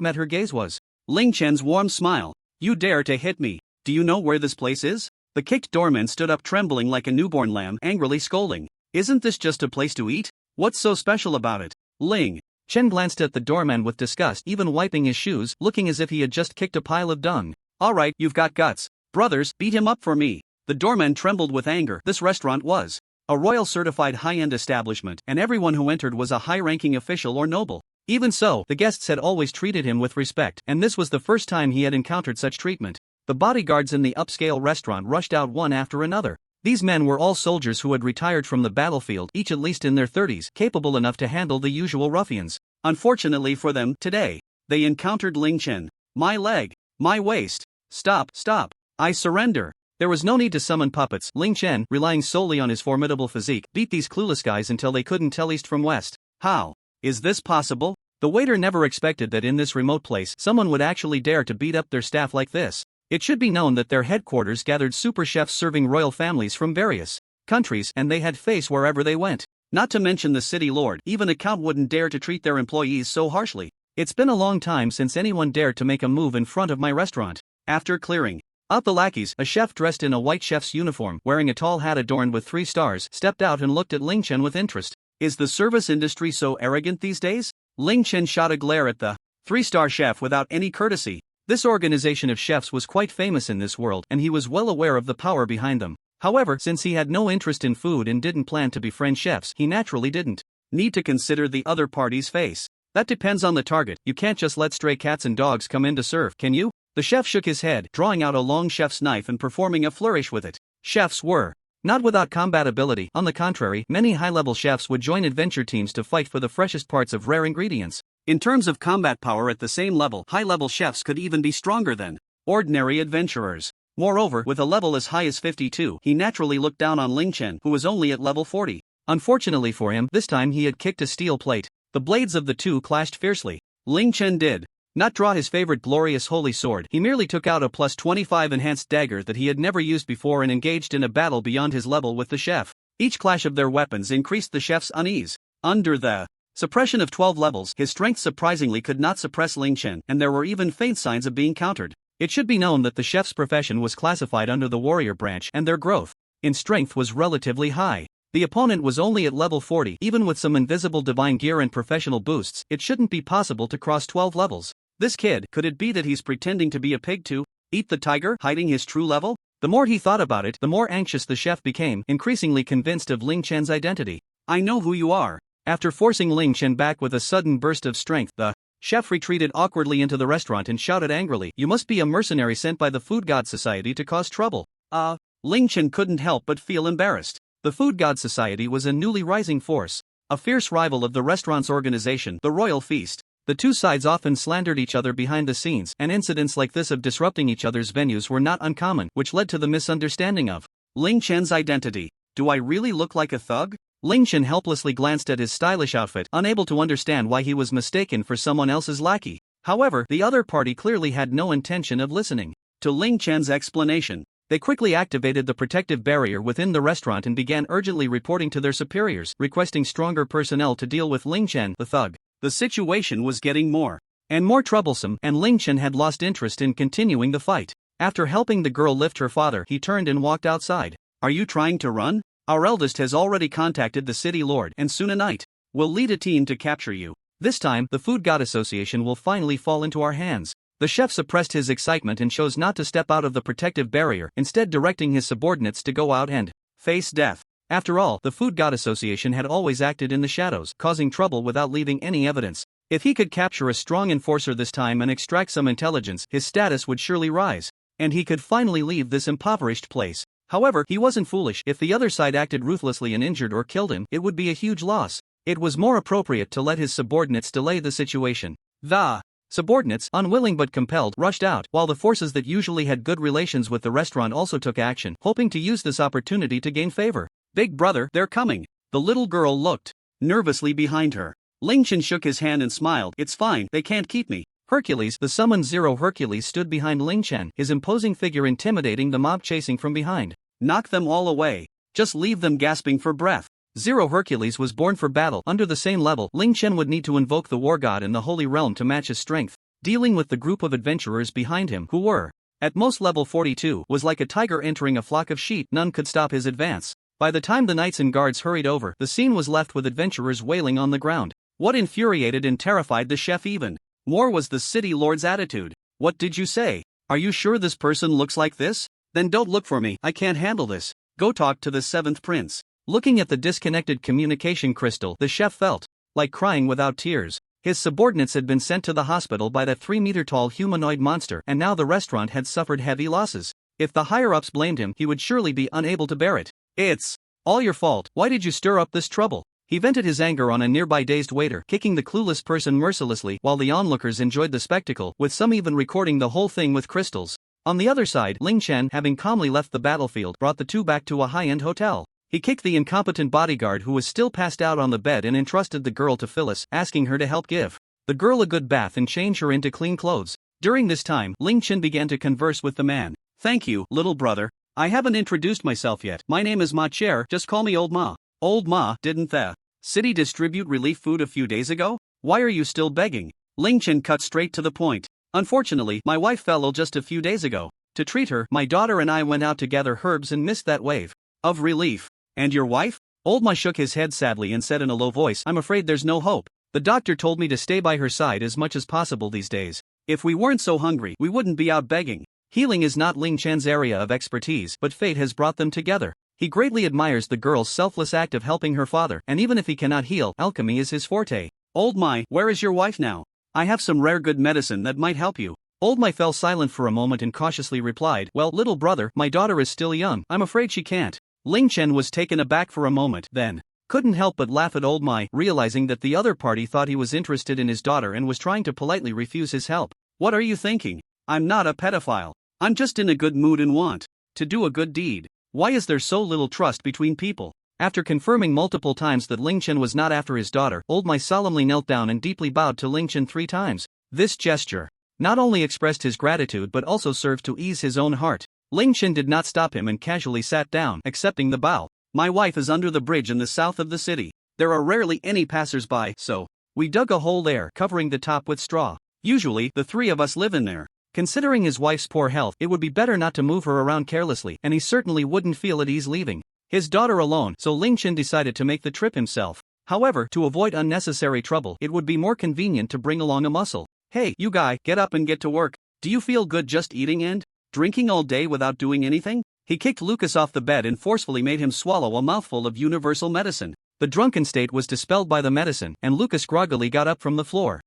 met her gaze was Ling Chen's warm smile. "You dare to hit me? Do you know where this place is?" The kicked doorman stood up trembling like a newborn lamb, angrily scolding. "Isn't this just a place to eat? What's so special about it?" Ling Chen glanced at the doorman with disgust, even wiping his shoes, looking as if he had just kicked a pile of dung. "Alright, you've got guts. Brothers, beat him up for me." The doorman trembled with anger. This restaurant was a royal certified high-end establishment, and everyone who entered was a high-ranking official or noble. Even so, the guests had always treated him with respect, and this was the first time he had encountered such treatment. The bodyguards in the upscale restaurant rushed out one after another. These men were all soldiers who had retired from the battlefield, each at least in their 30s, capable enough to handle the usual ruffians. Unfortunately for them, today, they encountered Ling Chen. "My leg! My waist! Stop! Stop! I surrender!" There was no need to summon puppets. Ling Chen, relying solely on his formidable physique, beat these clueless guys until they couldn't tell east from west. How is this possible? The waiter never expected that in this remote place someone would actually dare to beat up their staff like this. It should be known that their headquarters gathered super chefs serving royal families from various countries, and they had face wherever they went. Not to mention the city lord. Even a count wouldn't dare to treat their employees so harshly. "It's been a long time since anyone dared to make a move in front of my restaurant." After clearing out the lackeys, a chef dressed in a white chef's uniform, wearing a tall hat adorned with 3 stars, stepped out and looked at Ling Chen with interest. Is the service industry so arrogant these days? Ling Chen shot a glare at the 3-star chef without any courtesy. This organization of chefs was quite famous in this world, and he was well aware of the power behind them. However, since he had no interest in food and didn't plan to befriend chefs, he naturally didn't need to consider the other party's face. "That depends on the target. You can't just let stray cats and dogs come in to serve, can you?" The chef shook his head, drawing out a long chef's knife and performing a flourish with it. Chefs were not without combat ability. On the contrary, many high-level chefs would join adventure teams to fight for the freshest parts of rare ingredients. In terms of combat power at the same level, high-level chefs could even be stronger than ordinary adventurers. Moreover, with a level as high as 52, he naturally looked down on Ling Chen, who was only at level 40. Unfortunately for him, this time he had kicked a steel plate. The blades of the two clashed fiercely. Ling Chen did not draw his favorite glorious holy sword. He merely took out a plus 25 enhanced dagger that he had never used before and engaged in a battle beyond his level with the chef. Each clash of their weapons increased the chef's unease. Under the suppression of 12 levels, his strength surprisingly could not suppress Ling Chen, and there were even faint signs of being countered. It should be known that the chef's profession was classified under the warrior branch, and their growth in strength was relatively high. The opponent was only at level 40. Even with some invisible divine gear and professional boosts, it shouldn't be possible to cross 12 levels. This kid, could it be that he's pretending to be a pig to eat the tiger, hiding his true level? The more he thought about it, the more anxious the chef became, increasingly convinced of Ling Chen's identity. "I know who you are." After forcing Ling Chen back with a sudden burst of strength, the chef retreated awkwardly into the restaurant and shouted angrily, "You must be a mercenary sent by the Food God Society to cause trouble." Ling Chen couldn't help but feel embarrassed. The Food God Society was a newly rising force, a fierce rival of the restaurant's organization, the Royal Feast. The two sides often slandered each other behind the scenes, and incidents like this of disrupting each other's venues were not uncommon, which led to the misunderstanding of Ling Chen's identity. "Do I really look like a thug?" Ling Chen helplessly glanced at his stylish outfit, unable to understand why he was mistaken for someone else's lackey. However, the other party clearly had no intention of listening to Ling Chen's explanation. They quickly activated the protective barrier within the restaurant and began urgently reporting to their superiors, requesting stronger personnel to deal with Ling Chen, the thug. The situation was getting more and more troublesome, and Ling Chen had lost interest in continuing the fight. After helping the girl lift her father, he turned and walked outside. "Are you trying to run? Our eldest has already contacted the city lord, and soon a knight will lead a team to capture you. This time, the Food God Association will finally fall into our hands." The chef suppressed his excitement and chose not to step out of the protective barrier, instead directing his subordinates to go out and face death. After all, the Food God Association had always acted in the shadows, causing trouble without leaving any evidence. If he could capture a strong enforcer this time and extract some intelligence, his status would surely rise, and he could finally leave this impoverished place. However, he wasn't foolish. If the other side acted ruthlessly and injured or killed him, it would be a huge loss. It was more appropriate to let his subordinates delay the situation. The subordinates, unwilling but compelled, rushed out, while the forces that usually had good relations with the restaurant also took action, hoping to use this opportunity to gain favor. Big brother, they're coming. The little girl looked nervously behind her. Ling Chen shook his hand and smiled. It's fine, they can't keep me. Hercules, the summoned Zero Hercules, stood behind Ling Chen, his imposing figure intimidating the mob chasing from behind. Knock them all away. Just leave them gasping for breath. Zero Hercules was born for battle. Under the same level, Ling Chen would need to invoke the war god in the Holy Realm to match his strength. Dealing with the group of adventurers behind him, who were at most level 42, was like a tiger entering a flock of sheep. None could stop his advance. By the time the knights and guards hurried over, the scene was left with adventurers wailing on the ground. What infuriated and terrified the chef even more was the city lord's attitude. What did you say? Are you sure this person looks like this? Then don't look for me, I can't handle this. Go talk to the 7th prince. Looking at the disconnected communication crystal, the chef felt like crying without tears. His subordinates had been sent to the hospital by that 3-meter-tall humanoid monster, and now the restaurant had suffered heavy losses. If the higher-ups blamed him, he would surely be unable to bear it. It's all your fault. Why did you stir up this trouble? He vented his anger on a nearby dazed waiter, kicking the clueless person mercilessly, while the onlookers enjoyed the spectacle, with some even recording the whole thing with crystals. On the other side, Ling Chen, having calmly left the battlefield, brought the two back to a high-end hotel. He kicked the incompetent bodyguard who was still passed out on the bed and entrusted the girl to Phyllis, asking her to help give the girl a good bath and change her into clean clothes. During this time, Ling Chen began to converse with the man. Thank you, little brother. I haven't introduced myself yet. My name is Ma Cher, just call me Old Ma. Old Ma, didn't the city distribute relief food a few days ago? Why are you still begging? Ling Chen cut straight to the point. Unfortunately, my wife fell ill just a few days ago. To treat her, my daughter and I went out to gather herbs and missed that wave of relief. And your wife? Old Ma shook his head sadly and said in a low voice, I'm afraid there's no hope. The doctor told me to stay by her side as much as possible these days. If we weren't so hungry, we wouldn't be out begging. Healing is not Ling Chen's area of expertise, but fate has brought them together. He greatly admires the girl's selfless act of helping her father, and even if he cannot heal, alchemy is his forte. Old Mai, where is your wife now? I have some rare good medicine that might help you. Old Mai fell silent for a moment and cautiously replied, well, little brother, my daughter is still young, I'm afraid she can't. Ling Chen was taken aback for a moment, then couldn't help but laugh at Old Mai, realizing that the other party thought he was interested in his daughter and was trying to politely refuse his help. What are you thinking? I'm not a pedophile. I'm just in a good mood and want to do a good deed. Why is there so little trust between people? After confirming multiple times that Ling Chen was not after his daughter, Old Mai solemnly knelt down and deeply bowed to Ling Chen 3 times. This gesture not only expressed his gratitude but also served to ease his own heart. Ling Chen did not stop him and casually sat down, accepting the bow. My wife is under the bridge in the south of the city. There are rarely any passers-by, so we dug a hole there, covering the top with straw. Usually, the 3 of us live in there. Considering his wife's poor health, it would be better not to move her around carelessly, and he certainly wouldn't feel at ease leaving his daughter alone, so Ling Chen decided to make the trip himself. However, to avoid unnecessary trouble, it would be more convenient to bring along a muscle. Hey, you guy, get up and get to work. Do you feel good just eating and drinking all day without doing anything? He kicked Lucas off the bed and forcefully made him swallow a mouthful of universal medicine. The drunken state was dispelled by the medicine, and Lucas groggily got up from the floor.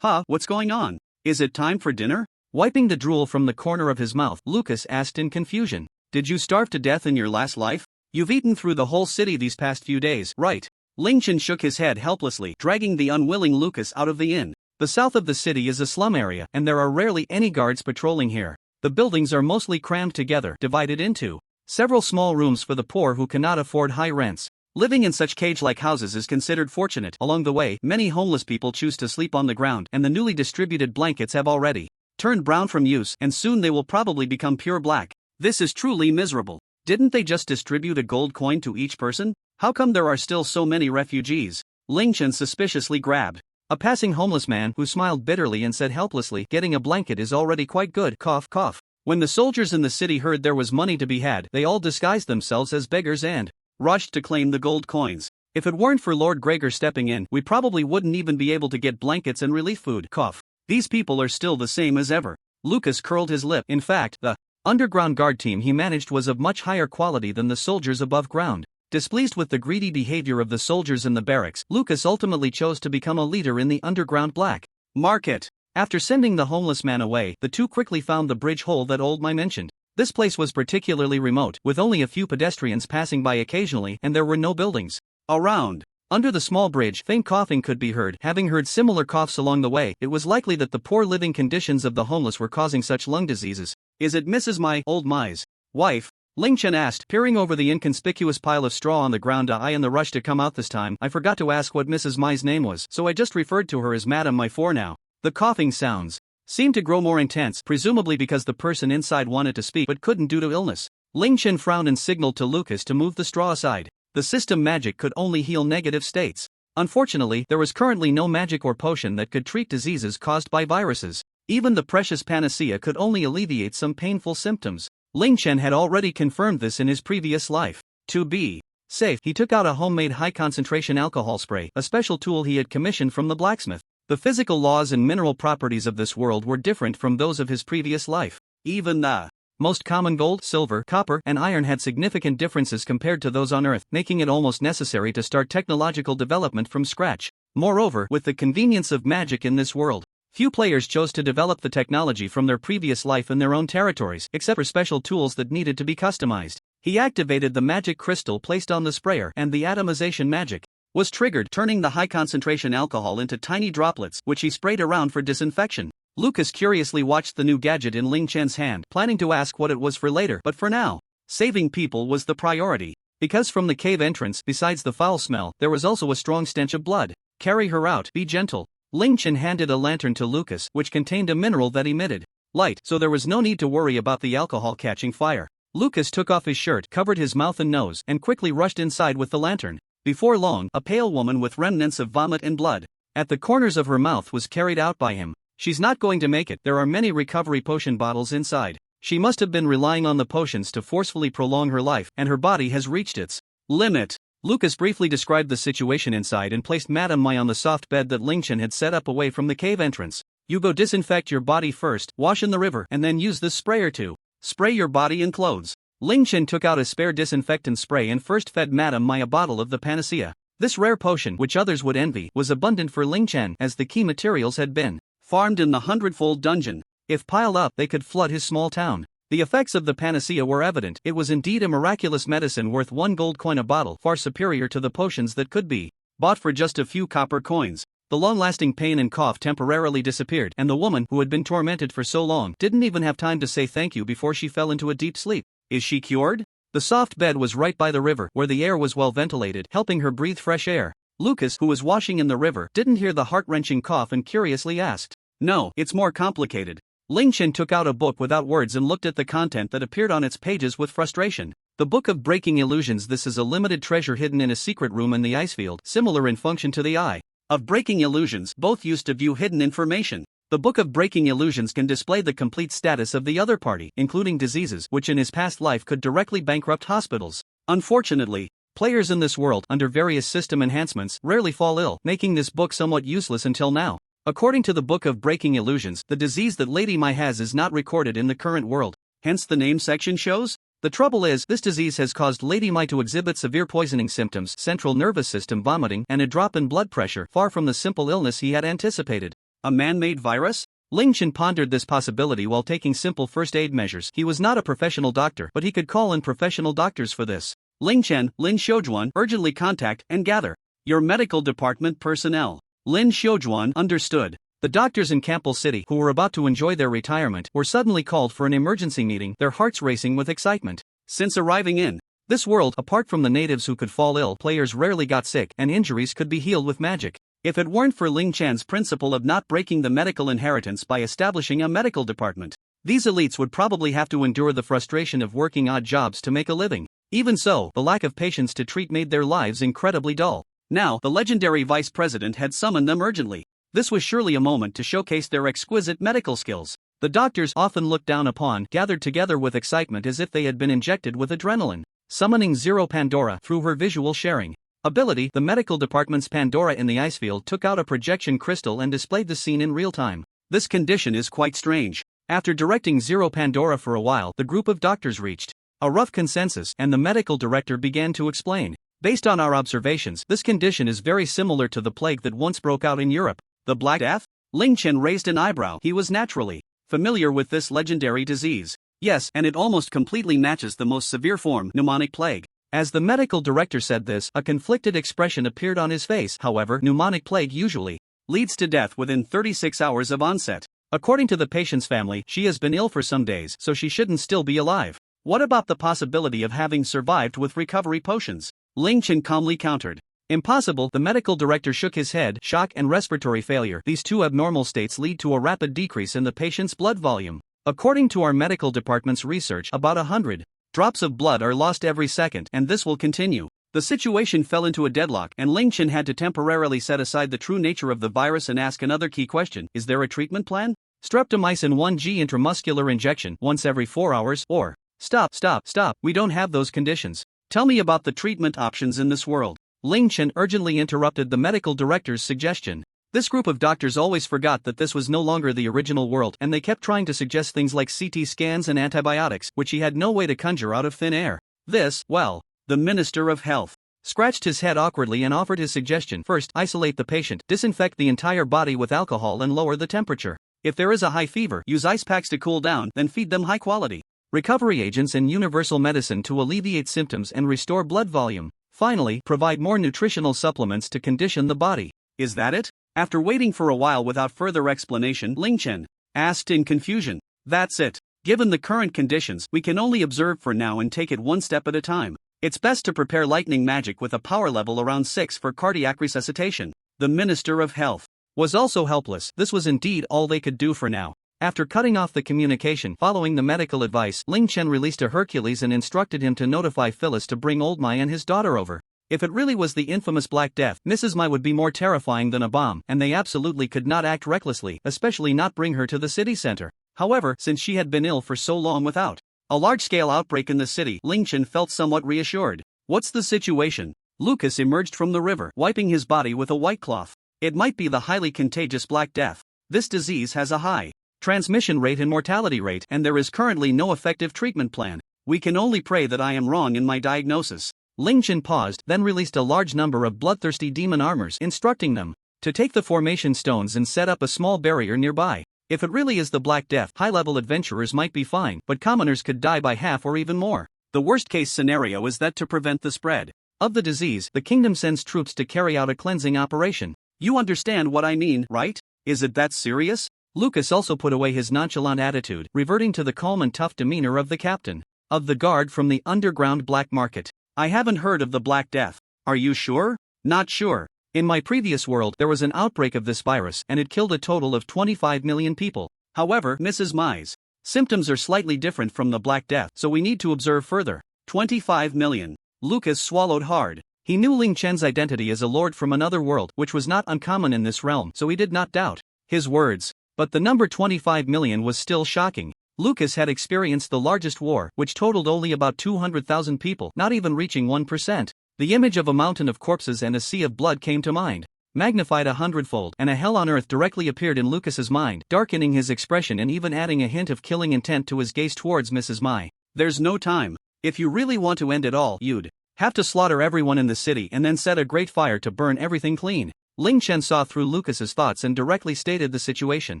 What's going on? Is it time for dinner? Wiping the drool from the corner of his mouth, Lucas asked in confusion. Did you starve to death in your last life? You've eaten through the whole city these past few days, right? Ling Chen shook his head helplessly, dragging the unwilling Lucas out of the inn. The south of the city is a slum area, and there are rarely any guards patrolling here. The buildings are mostly crammed together, divided into several small rooms for the poor who cannot afford high rents. Living in such cage-like houses is considered fortunate. Along the way, many homeless people choose to sleep on the ground, and the newly distributed blankets have already turned brown from use, and soon they will probably become pure black. This is truly miserable. Didn't they just distribute a gold coin to each person? How come there are still so many refugees? Ling Chen suspiciously grabbed a passing homeless man who smiled bitterly and said helplessly, getting a blanket is already quite good, cough cough. When the soldiers in the city heard there was money to be had, they all disguised themselves as beggars and rushed to claim the gold coins. If it weren't for Lord Gregor stepping in, we probably wouldn't even be able to get blankets and relief food, cough. These people are still the same as ever. Lucas curled his lip. In fact, the underground guard team he managed was of much higher quality than the soldiers above ground. Displeased with the greedy behavior of the soldiers in the barracks, Lucas ultimately chose to become a leader in the underground black market. After sending the homeless man away, the two quickly found the bridge hole that Old Mai mentioned. This place was particularly remote, with only a few pedestrians passing by occasionally, and there were no buildings around. Under the small bridge, faint coughing could be heard. Having heard similar coughs along the way, it was likely that the poor living conditions of the homeless were causing such lung diseases. "Is it Mrs. Old Mai's wife?" Ling Chen asked, peering over the inconspicuous pile of straw on the ground. In the rush to come out this time, I forgot to ask what Mrs. Mai's name was, so I just referred to her as Madame Mai for now. The coughing sounds seemed to grow more intense, presumably because the person inside wanted to speak but couldn't due to illness. Ling Chen frowned and signaled to Lucas to move the straw aside. The system magic could only heal negative states. Unfortunately, there was currently no magic or potion that could treat diseases caused by viruses. Even the precious panacea could only alleviate some painful symptoms. Ling Chen had already confirmed this in his previous life. To be safe, he took out a homemade high-concentration alcohol spray, a special tool he had commissioned from the blacksmith. The physical laws and mineral properties of this world were different from those of his previous life. Even the most common gold, silver, copper, and iron had significant differences compared to those on Earth, making it almost necessary to start technological development from scratch. Moreover, with the convenience of magic in this world, few players chose to develop the technology from their previous life in their own territories, except for special tools that needed to be customized. He activated the magic crystal placed on the sprayer, and the atomization magic was triggered, turning the high-concentration alcohol into tiny droplets, which he sprayed around for disinfection. Lucas curiously watched the new gadget in Ling Chen's hand, planning to ask what it was for later, but for now, saving people was the priority. Because from the cave entrance, besides the foul smell, there was also a strong stench of blood. "Carry her out, be gentle." Ling Chen handed a lantern to Lucas, which contained a mineral that emitted light, so there was no need to worry about the alcohol catching fire. Lucas took off his shirt, covered his mouth and nose, and quickly rushed inside with the lantern. Before long, a pale woman with remnants of vomit and blood at the corners of her mouth was carried out by him. "She's not going to make it. There are many recovery potion bottles inside. She must have been relying on the potions to forcefully prolong her life, and her body has reached its limit." Lucas briefly described the situation inside and placed Madame Mai on the soft bed that Ling Chen had set up away from the cave entrance. "You go disinfect your body first, wash in the river, and then use this sprayer to spray your body and clothes." Ling Chen took out a spare disinfectant spray and first fed Madame Mai a bottle of the panacea. This rare potion, which others would envy, was abundant for Ling Chen, as the key materials had been farmed in the hundredfold dungeon. If piled up, they could flood his small town. The effects of the panacea were evident. It was indeed a miraculous medicine worth 1 gold coin a bottle, far superior to the potions that could be bought for just a few copper coins. The long-lasting pain and cough temporarily disappeared, and the woman, who had been tormented for so long, didn't even have time to say thank you before she fell into a deep sleep. Is she cured? The soft bed was right by the river, where the air was well ventilated, helping her breathe fresh air. Lucas, who was washing in the river, didn't hear the heart-wrenching cough and curiously asked, "No, it's more complicated." Ling Chen took out a book without words and looked at the content that appeared on its pages with frustration. The Book of Breaking Illusions. This is a limited treasure hidden in a secret room in the icefield, similar in function to the Eye of Breaking Illusions, both used to view hidden information. The Book of Breaking Illusions can display the complete status of the other party, including diseases, which in his past life could directly bankrupt hospitals. Unfortunately, players in this world, under various system enhancements, rarely fall ill, making this book somewhat useless until now. According to the Book of Breaking Illusions, the disease that Lady Mai has is not recorded in the current world, hence the name section shows. The trouble is, this disease has caused Lady Mai to exhibit severe poisoning symptoms, central nervous system vomiting, and a drop in blood pressure, far from the simple illness he had anticipated. A man-made virus? Ling Chen pondered this possibility while taking simple first aid measures. He was not a professional doctor, but he could call in professional doctors for this. Ling Chen, Lin Xiujuan, urgently contact and gather your medical department personnel. Lin Xiujuan understood. The doctors in Campbell City, who were about to enjoy their retirement, were suddenly called for an emergency meeting, their hearts racing with excitement. Since arriving in this world, apart from the natives who could fall ill, players rarely got sick, and injuries could be healed with magic. If it weren't for Ling Chan's principle of not breaking the medical inheritance by establishing a medical department, these elites would probably have to endure the frustration of working odd jobs to make a living. Even so, the lack of patience to treat made their lives incredibly dull. Now, the legendary vice president had summoned them urgently. This was surely a moment to showcase their exquisite medical skills. The doctors, often looked down upon, gathered together with excitement as if they had been injected with adrenaline. Summoning Zero Pandora through her visual sharing ability, the medical department's Pandora in the icefield took out a projection crystal and displayed the scene in real time. This condition is quite strange. After directing Zero Pandora for a while, the group of doctors reached a rough consensus, and the medical director began to explain. Based on our observations, this condition is very similar to the plague that once broke out in Europe. The Black Death? Ling Chen raised an eyebrow. He was naturally familiar with this legendary disease. Yes, and it almost completely matches the most severe form, pneumonic plague. As the medical director said this, a conflicted expression appeared on his face. However, pneumonic plague usually leads to death within 36 hours of onset. According to the patient's family, she has been ill for some days, so she shouldn't still be alive. What about the possibility of having survived with recovery potions? Ling Chen calmly countered. Impossible. The medical director shook his head. Shock and respiratory failure. These two abnormal states lead to a rapid decrease in the patient's blood volume. According to our medical department's research, about 100 drops of blood are lost every second, and this will continue. The situation fell into a deadlock, and Ling Chen had to temporarily set aside the true nature of the virus and ask another key question: is there a treatment plan? Streptomycin 1G intramuscular injection once every 4 hours, or stop, we don't have those conditions. Tell me about the treatment options in this world. Ling Chen urgently interrupted the medical director's suggestion. This group of doctors always forgot that this was no longer the original world, and they kept trying to suggest things like CT scans and antibiotics, which he had no way to conjure out of thin air. The Minister of Health scratched his head awkwardly and offered his suggestion. First, isolate the patient, disinfect the entire body with alcohol and lower the temperature. If there is a high fever, use ice packs to cool down, then feed them high-quality recovery agents and universal medicine to alleviate symptoms and restore blood volume. Finally, provide more nutritional supplements to condition the body. Is that it? After waiting for a while without further explanation, Ling Chen asked in confusion. That's it. Given the current conditions, we can only observe for now and take it one step at a time. It's best to prepare lightning magic with a power level around 6 for cardiac resuscitation. The Minister of Health was also helpless. This was indeed all they could do for now. After cutting off the communication following the medical advice, Ling Chen released a Hercules and instructed him to notify Phyllis to bring Old Mai and his daughter over. If it really was the infamous Black Death, Mrs. Mai would be more terrifying than a bomb, and they absolutely could not act recklessly, especially not bring her to the city center. However, since she had been ill for so long without a large-scale outbreak in the city, Ling Chen felt somewhat reassured. What's the situation? Lucas emerged from the river, wiping his body with a white cloth. It might be the highly contagious Black Death. This disease has a high transmission rate and mortality rate, and there is currently no effective treatment plan. We can only pray that I am wrong in my diagnosis. Ling Chen paused, then released a large number of bloodthirsty demon armors, instructing them to take the formation stones and set up a small barrier nearby. If it really is the Black Death, high-level adventurers might be fine, but commoners could die by half or even more. The worst-case scenario is that to prevent the spread of the disease, the kingdom sends troops to carry out a cleansing operation. You understand what I mean, right? Is it that serious? Lucas also put away his nonchalant attitude, reverting to the calm and tough demeanor of the captain of the guard from the underground black market. I haven't heard of the Black Death. Are you sure? Not sure. In my previous world, there was an outbreak of this virus, and it killed a total of 25 million people. However, Mrs. Mai's symptoms are slightly different from the Black Death, so we need to observe further. 25 million. Lucas swallowed hard. He knew Ling Chen's identity as a lord from another world, which was not uncommon in this realm, so he did not doubt his words. But the number 25 million was still shocking. Lucas had experienced the largest war, which totaled only about 200,000 people, not even reaching 1%. The image of a mountain of corpses and a sea of blood came to mind, magnified 100-fold, and a hell on earth directly appeared in Lucas's mind, darkening his expression and even adding a hint of killing intent to his gaze towards Mrs. Mai. There's no time. If you really want to end it all, you'd have to slaughter everyone in the city and then set a great fire to burn everything clean. Ling Chen saw through Lucas's thoughts and directly stated the situation.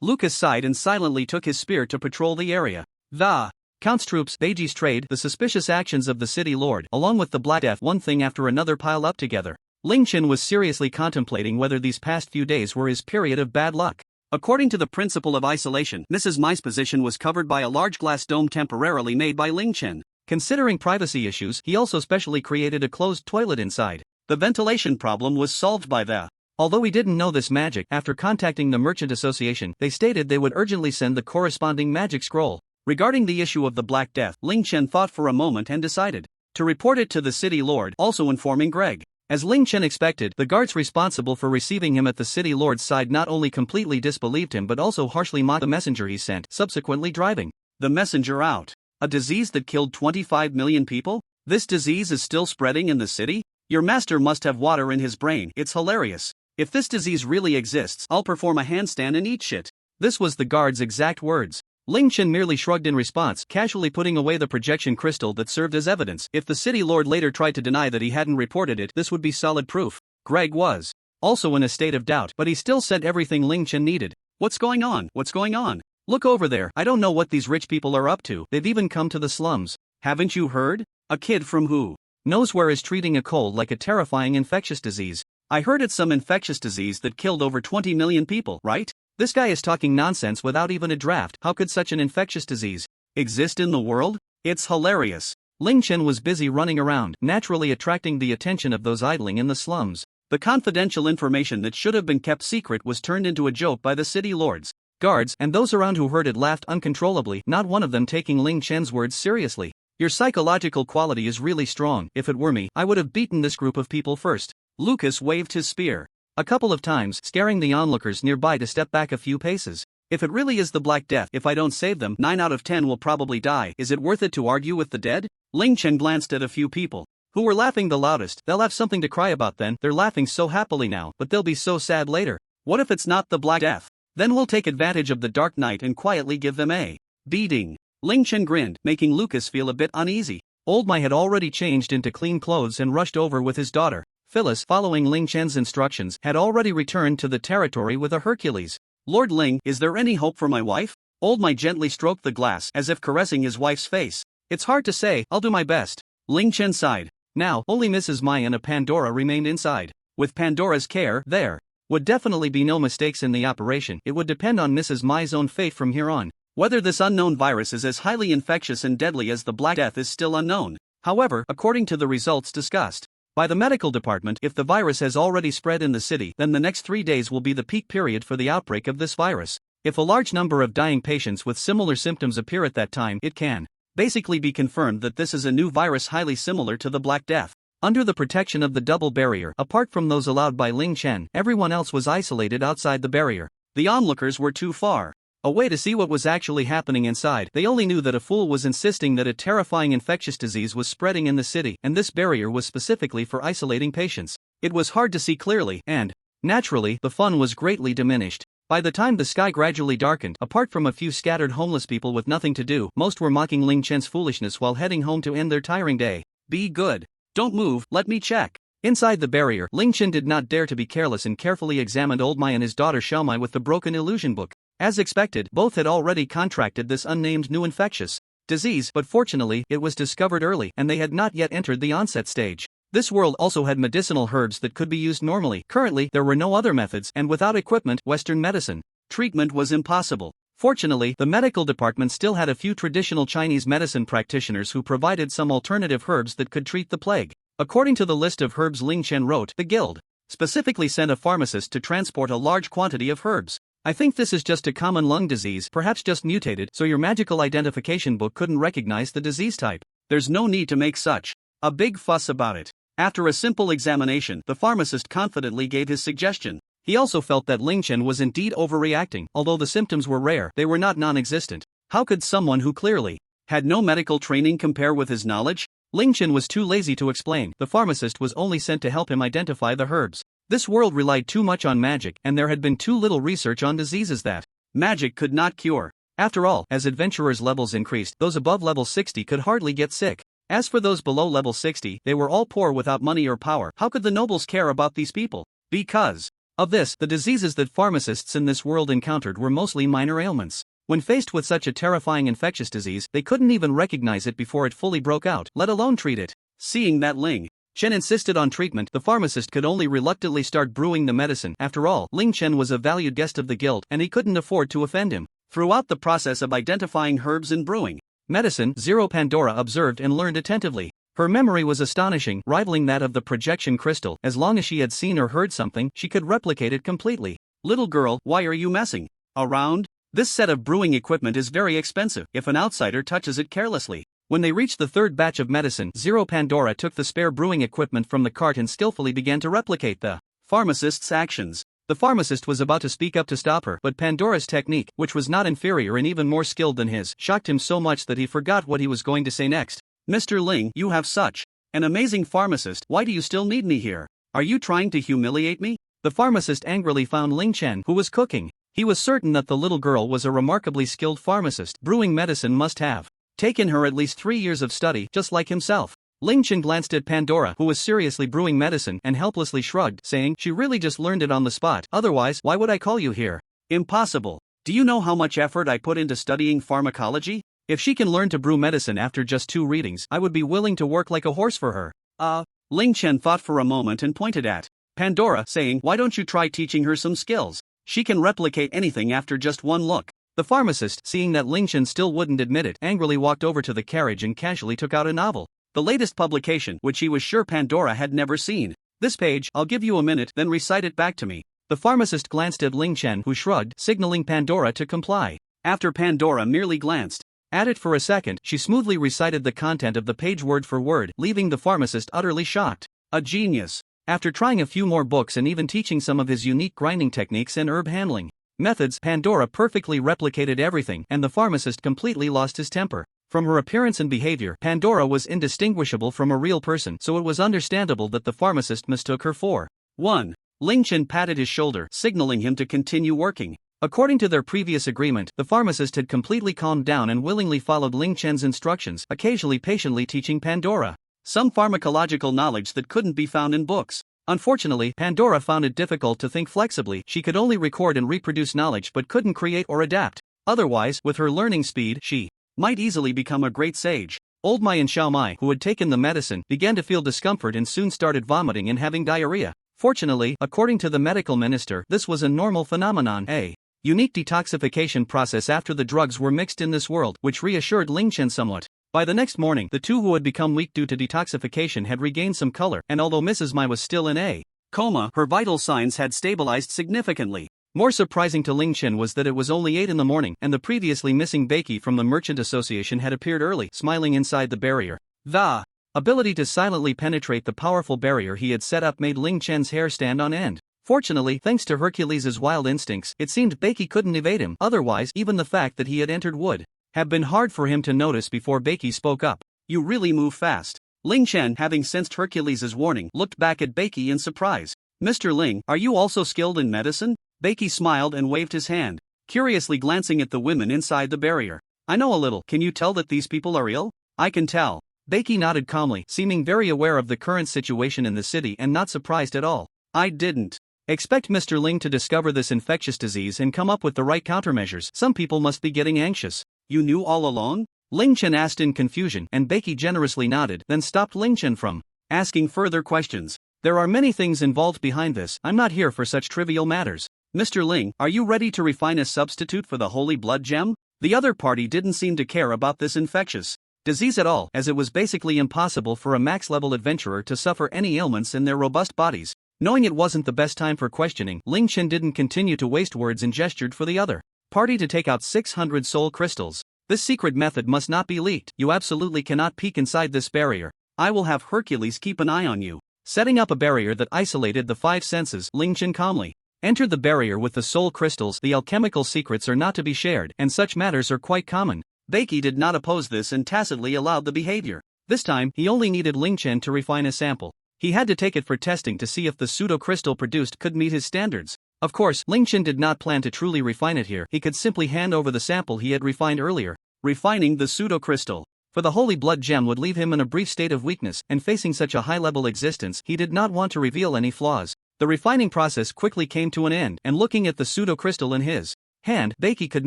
Lucas sighed and silently took his spear to patrol the area. The Count's troops, Beiji's trade, the suspicious actions of the city lord, along with the Black Death, one thing after another piled up together. Ling Chen was seriously contemplating whether these past few days were his period of bad luck. According to the principle of isolation, Mrs. Mai's position was covered by a large glass dome temporarily made by Ling Chen. Considering privacy issues, he also specially created a closed toilet inside. The ventilation problem was solved by the Although he didn't know this magic, after contacting the Merchant Association, they stated they would urgently send the corresponding magic scroll. Regarding the issue of the Black Death, Ling Chen thought for a moment and decided to report it to the city lord, also informing Greg. As Ling Chen expected, the guards responsible for receiving him at the city lord's side not only completely disbelieved him but also harshly mocked the messenger he sent, subsequently driving the messenger out. A disease that killed 25 million people? This disease is still spreading in the city? Your master must have water in his brain, it's hilarious. If this disease really exists, I'll perform a handstand and eat shit. This was the guard's exact words. Ling Chen merely shrugged in response, casually putting away the projection crystal that served as evidence. If the city lord later tried to deny that he hadn't reported it, this would be solid proof. Greg was also in a state of doubt, but he still sent everything Ling Chen needed. What's going on? What's going on? Look over there, I don't know what these rich people are up to, they've even come to the slums. Haven't you heard? A kid from who knows where is treating a cold like a terrifying infectious disease. I heard it's some infectious disease that killed over 20 million people, right? This guy is talking nonsense without even a draft. How could such an infectious disease exist in the world? It's hilarious. Ling Chen was busy running around, naturally attracting the attention of those idling in the slums. The confidential information that should have been kept secret was turned into a joke by the city lords, guards, and those around who heard it laughed uncontrollably, not one of them taking Ling Chen's words seriously. Your psychological quality is really strong. If it were me, I would have beaten this group of people first. Lucas waved his spear a couple of times, scaring the onlookers nearby to step back a few paces. If it really is the Black Death, if I don't save them, 9 out of 10 will probably die. Is it worth it to argue with the dead? Ling Chen glanced at a few people who were laughing the loudest. They'll have something to cry about then. They're laughing so happily now, but they'll be so sad later. What if it's not the Black Death? Then we'll take advantage of the dark night and quietly give them a beating. Ling Chen grinned, making Lucas feel a bit uneasy. Old Mai had already changed into clean clothes and rushed over with his daughter. Phyllis, following Ling Chen's instructions, had already returned to the territory with a Hercules. Lord Ling, is there any hope for my wife? Old Mai gently stroked the glass as if caressing his wife's face. It's hard to say, I'll do my best. Ling Chen sighed. Now, only Mrs. Mai and a Pandora remained inside. With Pandora's care, there would definitely be no mistakes in the operation. It would depend on Mrs. Mai's own fate from here on. Whether this unknown virus is as highly infectious and deadly as the Black Death is still unknown. However, according to the results discussed by the medical department, if the virus has already spread in the city, then the next 3 days will be the peak period for the outbreak of this virus. If a large number of dying patients with similar symptoms appear at that time, it can basically be confirmed that this is a new virus highly similar to the Black Death. Under the protection of the double barrier, apart from those allowed by Ling Chen, everyone else was isolated outside the barrier. The onlookers were too far away to see what was actually happening inside. They only knew that a fool was insisting that a terrifying infectious disease was spreading in the city, and this barrier was specifically for isolating patients. It was hard to see clearly, and, naturally, the fun was greatly diminished. By the time the sky gradually darkened, apart from a few scattered homeless people with nothing to do, most were mocking Ling Chen's foolishness while heading home to end their tiring day. Be good. Don't move, let me check. Inside the barrier, Ling Chen did not dare to be careless and carefully examined Old Mai and his daughter Xiaomai with the broken illusion book. As expected, both had already contracted this unnamed new infectious disease, but fortunately, it was discovered early and they had not yet entered the onset stage. This world also had medicinal herbs that could be used normally. Currently, there were no other methods, and without equipment, Western medicine treatment was impossible. Fortunately, the medical department still had a few traditional Chinese medicine practitioners who provided some alternative herbs that could treat the plague. According to the list of herbs Ling Chen wrote, the guild specifically sent a pharmacist to transport a large quantity of herbs. I think this is just a common lung disease, perhaps just mutated, so your magical identification book couldn't recognize the disease type. There's no need to make such a big fuss about it. After a simple examination, the pharmacist confidently gave his suggestion. He also felt that Ling Chen was indeed overreacting. Although the symptoms were rare, they were not non-existent. How could someone who clearly had no medical training compare with his knowledge? Ling Chen was too lazy to explain. The pharmacist was only sent to help him identify the herbs. This world relied too much on magic, and there had been too little research on diseases that magic could not cure. After all, as adventurers' levels increased, those above level 60 could hardly get sick. As for those below level 60, they were all poor without money or power. How could the nobles care about these people? Because of this, the diseases that pharmacists in this world encountered were mostly minor ailments. When faced with such a terrifying infectious disease, they couldn't even recognize it before it fully broke out, let alone treat it. Seeing that Ling Chen insisted on treatment, the pharmacist could only reluctantly start brewing the medicine. After all, Ling Chen was a valued guest of the guild, and he couldn't afford to offend him. Throughout the process of identifying herbs and brewing medicine, Pandora observed and learned attentively. Her memory was astonishing, rivaling that of the projection crystal. As long as she had seen or heard something, she could replicate it completely. Little girl, why are you messing around? This set of brewing equipment is very expensive if an outsider touches it carelessly. When they reached the third batch of medicine, Pandora took the spare brewing equipment from the cart and skillfully began to replicate the pharmacist's actions. The pharmacist was about to speak up to stop her, but Pandora's technique, which was not inferior and even more skilled than his, shocked him so much that he forgot what he was going to say next. Mr. Ling, you have such an amazing pharmacist. Why do you still need me here? Are you trying to humiliate me? The pharmacist angrily found Ling Chen, who was cooking. He was certain that the little girl was a remarkably skilled pharmacist. Brewing medicine must have taken her at least 3 years of study, just like himself. Ling Chen glanced at Pandora, who was seriously brewing medicine, and helplessly shrugged, saying, she really just learned it on the spot. Otherwise, why would I call you here? Impossible. Do you know how much effort I put into studying pharmacology? If she can learn to brew medicine after just 2 readings, I would be willing to work like a horse for her. Ling Chen thought for a moment and pointed at Pandora, saying, why don't you try teaching her some skills? She can replicate anything after just one look. The pharmacist, seeing that Ling Chen still wouldn't admit it, angrily walked over to the carriage and casually took out a novel. The latest publication, which he was sure Pandora had never seen. This page, I'll give you a minute, then recite it back to me. The pharmacist glanced at Ling Chen, who shrugged, signaling Pandora to comply. After Pandora merely glanced at it for a second, she smoothly recited the content of the page word for word, leaving the pharmacist utterly shocked. A genius. After trying a few more books and even teaching some of his unique grinding techniques and herb handling methods, Pandora perfectly replicated everything, and the pharmacist completely lost his temper. From her appearance and behavior, Pandora was indistinguishable from a real person, so it was understandable that the pharmacist mistook her for one. Ling Chen patted his shoulder, signaling him to continue working. According to their previous agreement, the pharmacist had completely calmed down and willingly followed Ling Chen's instructions, occasionally patiently teaching Pandora some pharmacological knowledge that couldn't be found in books. Unfortunately, Pandora found it difficult to think flexibly. She could only record and reproduce knowledge but couldn't create or adapt. Otherwise, with her learning speed, she might easily become a great sage. Old Mai and Xiao Mai, who had taken the medicine, began to feel discomfort and soon started vomiting and having diarrhea. Fortunately, according to the medical minister, this was a normal phenomenon, a unique detoxification process after the drugs were mixed in this world, which reassured Ling Chen somewhat. By the next morning, the two who had become weak due to detoxification had regained some color, and although Mrs. Mai was still in a coma, her vital signs had stabilized significantly. More surprising to Ling Chen was that it was only 8 in the morning, and the previously missing Beiki from the Merchant Association had appeared early, smiling inside the barrier. The ability to silently penetrate the powerful barrier he had set up made Ling Chen's hair stand on end. Fortunately, thanks to Hercules' wild instincts, it seemed Beiki couldn't evade him. Otherwise, even the fact that he had entered would have been hard for him to notice before Beiki spoke up. You really move fast. Ling Chen, having sensed Hercules' warning, looked back at Beiki in surprise. Mr. Ling, are you also skilled in medicine? Beiki smiled and waved his hand, curiously glancing at the women inside the barrier. I know a little. Can you tell that these people are ill? I can tell. Beiki nodded calmly, seeming very aware of the current situation in the city and not surprised at all. I didn't expect Mr. Ling to discover this infectious disease and come up with the right countermeasures. Some people must be getting anxious. You knew all along? Ling Chen asked in confusion, and Beiki generously nodded, then stopped Ling Chen from asking further questions. There are many things involved behind this. I'm not here for such trivial matters. Mr. Ling, are you ready to refine a substitute for the holy blood gem? The other party didn't seem to care about this infectious disease at all, as it was basically impossible for a max-level adventurer to suffer any ailments in their robust bodies. Knowing it wasn't the best time for questioning, Ling Chen didn't continue to waste words and gestured for the other party to take out 600 soul crystals. This secret method must not be leaked. You absolutely cannot peek inside this barrier. I will have Hercules keep an eye on you. Setting up a barrier that isolated the 5 senses, Ling Chen calmly entered the barrier with the soul crystals. The alchemical secrets are not to be shared, and such matters are quite common. Beiki did not oppose this and tacitly allowed the behavior. This time, he only needed Ling Chen to refine a sample. He had to take it for testing to see if the pseudo-crystal produced could meet his standards. Of course, Ling Chen did not plan to truly refine it here. He could simply hand over the sample he had refined earlier. Refining the pseudo-crystal for the holy blood gem would leave him in a brief state of weakness, and facing such a high-level existence, he did not want to reveal any flaws. The refining process quickly came to an end, and looking at the pseudo-crystal in his hand, Beiki could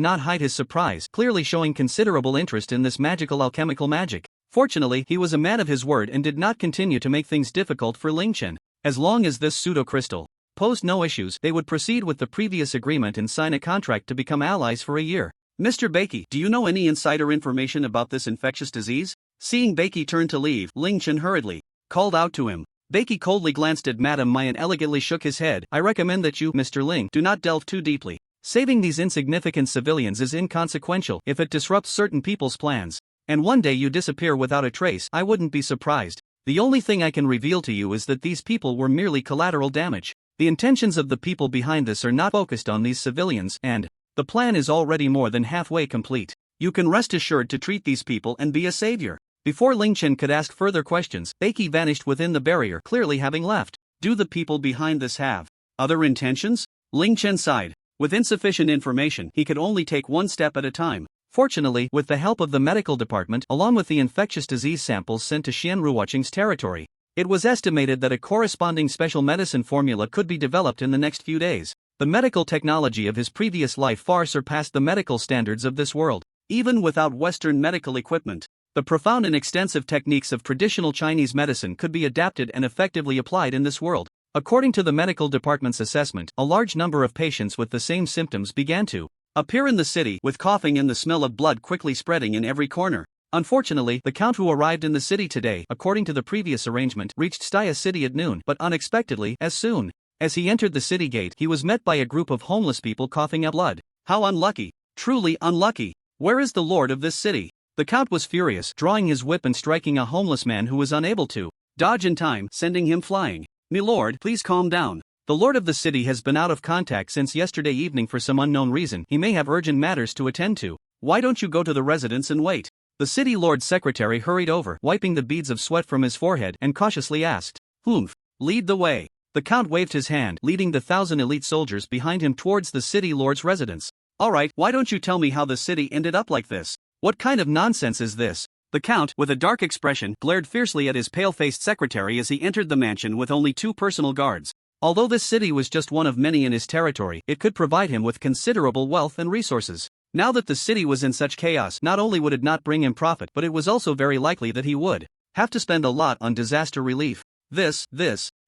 not hide his surprise, clearly showing considerable interest in this magical alchemical magic. Fortunately, he was a man of his word and did not continue to make things difficult for Ling Chen. As long as this pseudo-crystal posed no issues, they would proceed with the previous agreement and sign a contract to become allies for a year. Mr. Beiki, do you know any insider information about this infectious disease? Seeing Beiki turn to leave, Ling Chen hurriedly called out to him. Beiki coldly glanced at Madame Mai and elegantly shook his head. I recommend that you, Mr. Ling, do not delve too deeply. Saving these insignificant civilians is inconsequential if it disrupts certain people's plans. And one day you disappear without a trace, I wouldn't be surprised. The only thing I can reveal to you is that these people were merely collateral damage. The intentions of the people behind this are not focused on these civilians, and the plan is already more than halfway complete. You can rest assured to treat these people and be a savior. Before Ling Chen could ask further questions, Beiki vanished within the barrier, clearly having left. Do the people behind this have other intentions? Ling Chen sighed. With insufficient information, he could only take one step at a time. Fortunately, with the help of the medical department, along with the infectious disease samples sent to Xian Ruoqing's territory, it was estimated that a corresponding special medicine formula could be developed in the next few days. The medical technology of his previous life far surpassed the medical standards of this world. Even without Western medical equipment, the profound and extensive techniques of traditional Chinese medicine could be adapted and effectively applied in this world. According to the medical department's assessment, a large number of patients with the same symptoms began to appear in the city, with coughing and the smell of blood quickly spreading in every corner. Unfortunately, the count who arrived in the city today, according to the previous arrangement, reached Staya City at noon, but unexpectedly, as soon as he entered the city gate, he was met by a group of homeless people coughing up blood. How unlucky! Truly unlucky! Where is the lord of this city? The count was furious, drawing his whip and striking a homeless man who was unable to dodge in time, sending him flying. "Milord, please calm down. The lord of the city has been out of contact since yesterday evening for some unknown reason. He may have urgent matters to attend to. Why don't you go to the residence and wait?" The city lord's secretary hurried over, wiping the beads of sweat from his forehead, and cautiously asked, "Humph, lead the way." The count waved his hand, leading the 1,000 elite soldiers behind him towards the city lord's residence. "Alright, why don't you tell me how the city ended up like this? What kind of nonsense is this?" The count, with a dark expression, glared fiercely at his pale-faced secretary as he entered the mansion with only 2 personal guards. Although this city was just one of many in his territory, it could provide him with considerable wealth and resources. Now that the city was in such chaos, not only would it not bring him profit, but it was also very likely that he would have to spend a lot on disaster relief.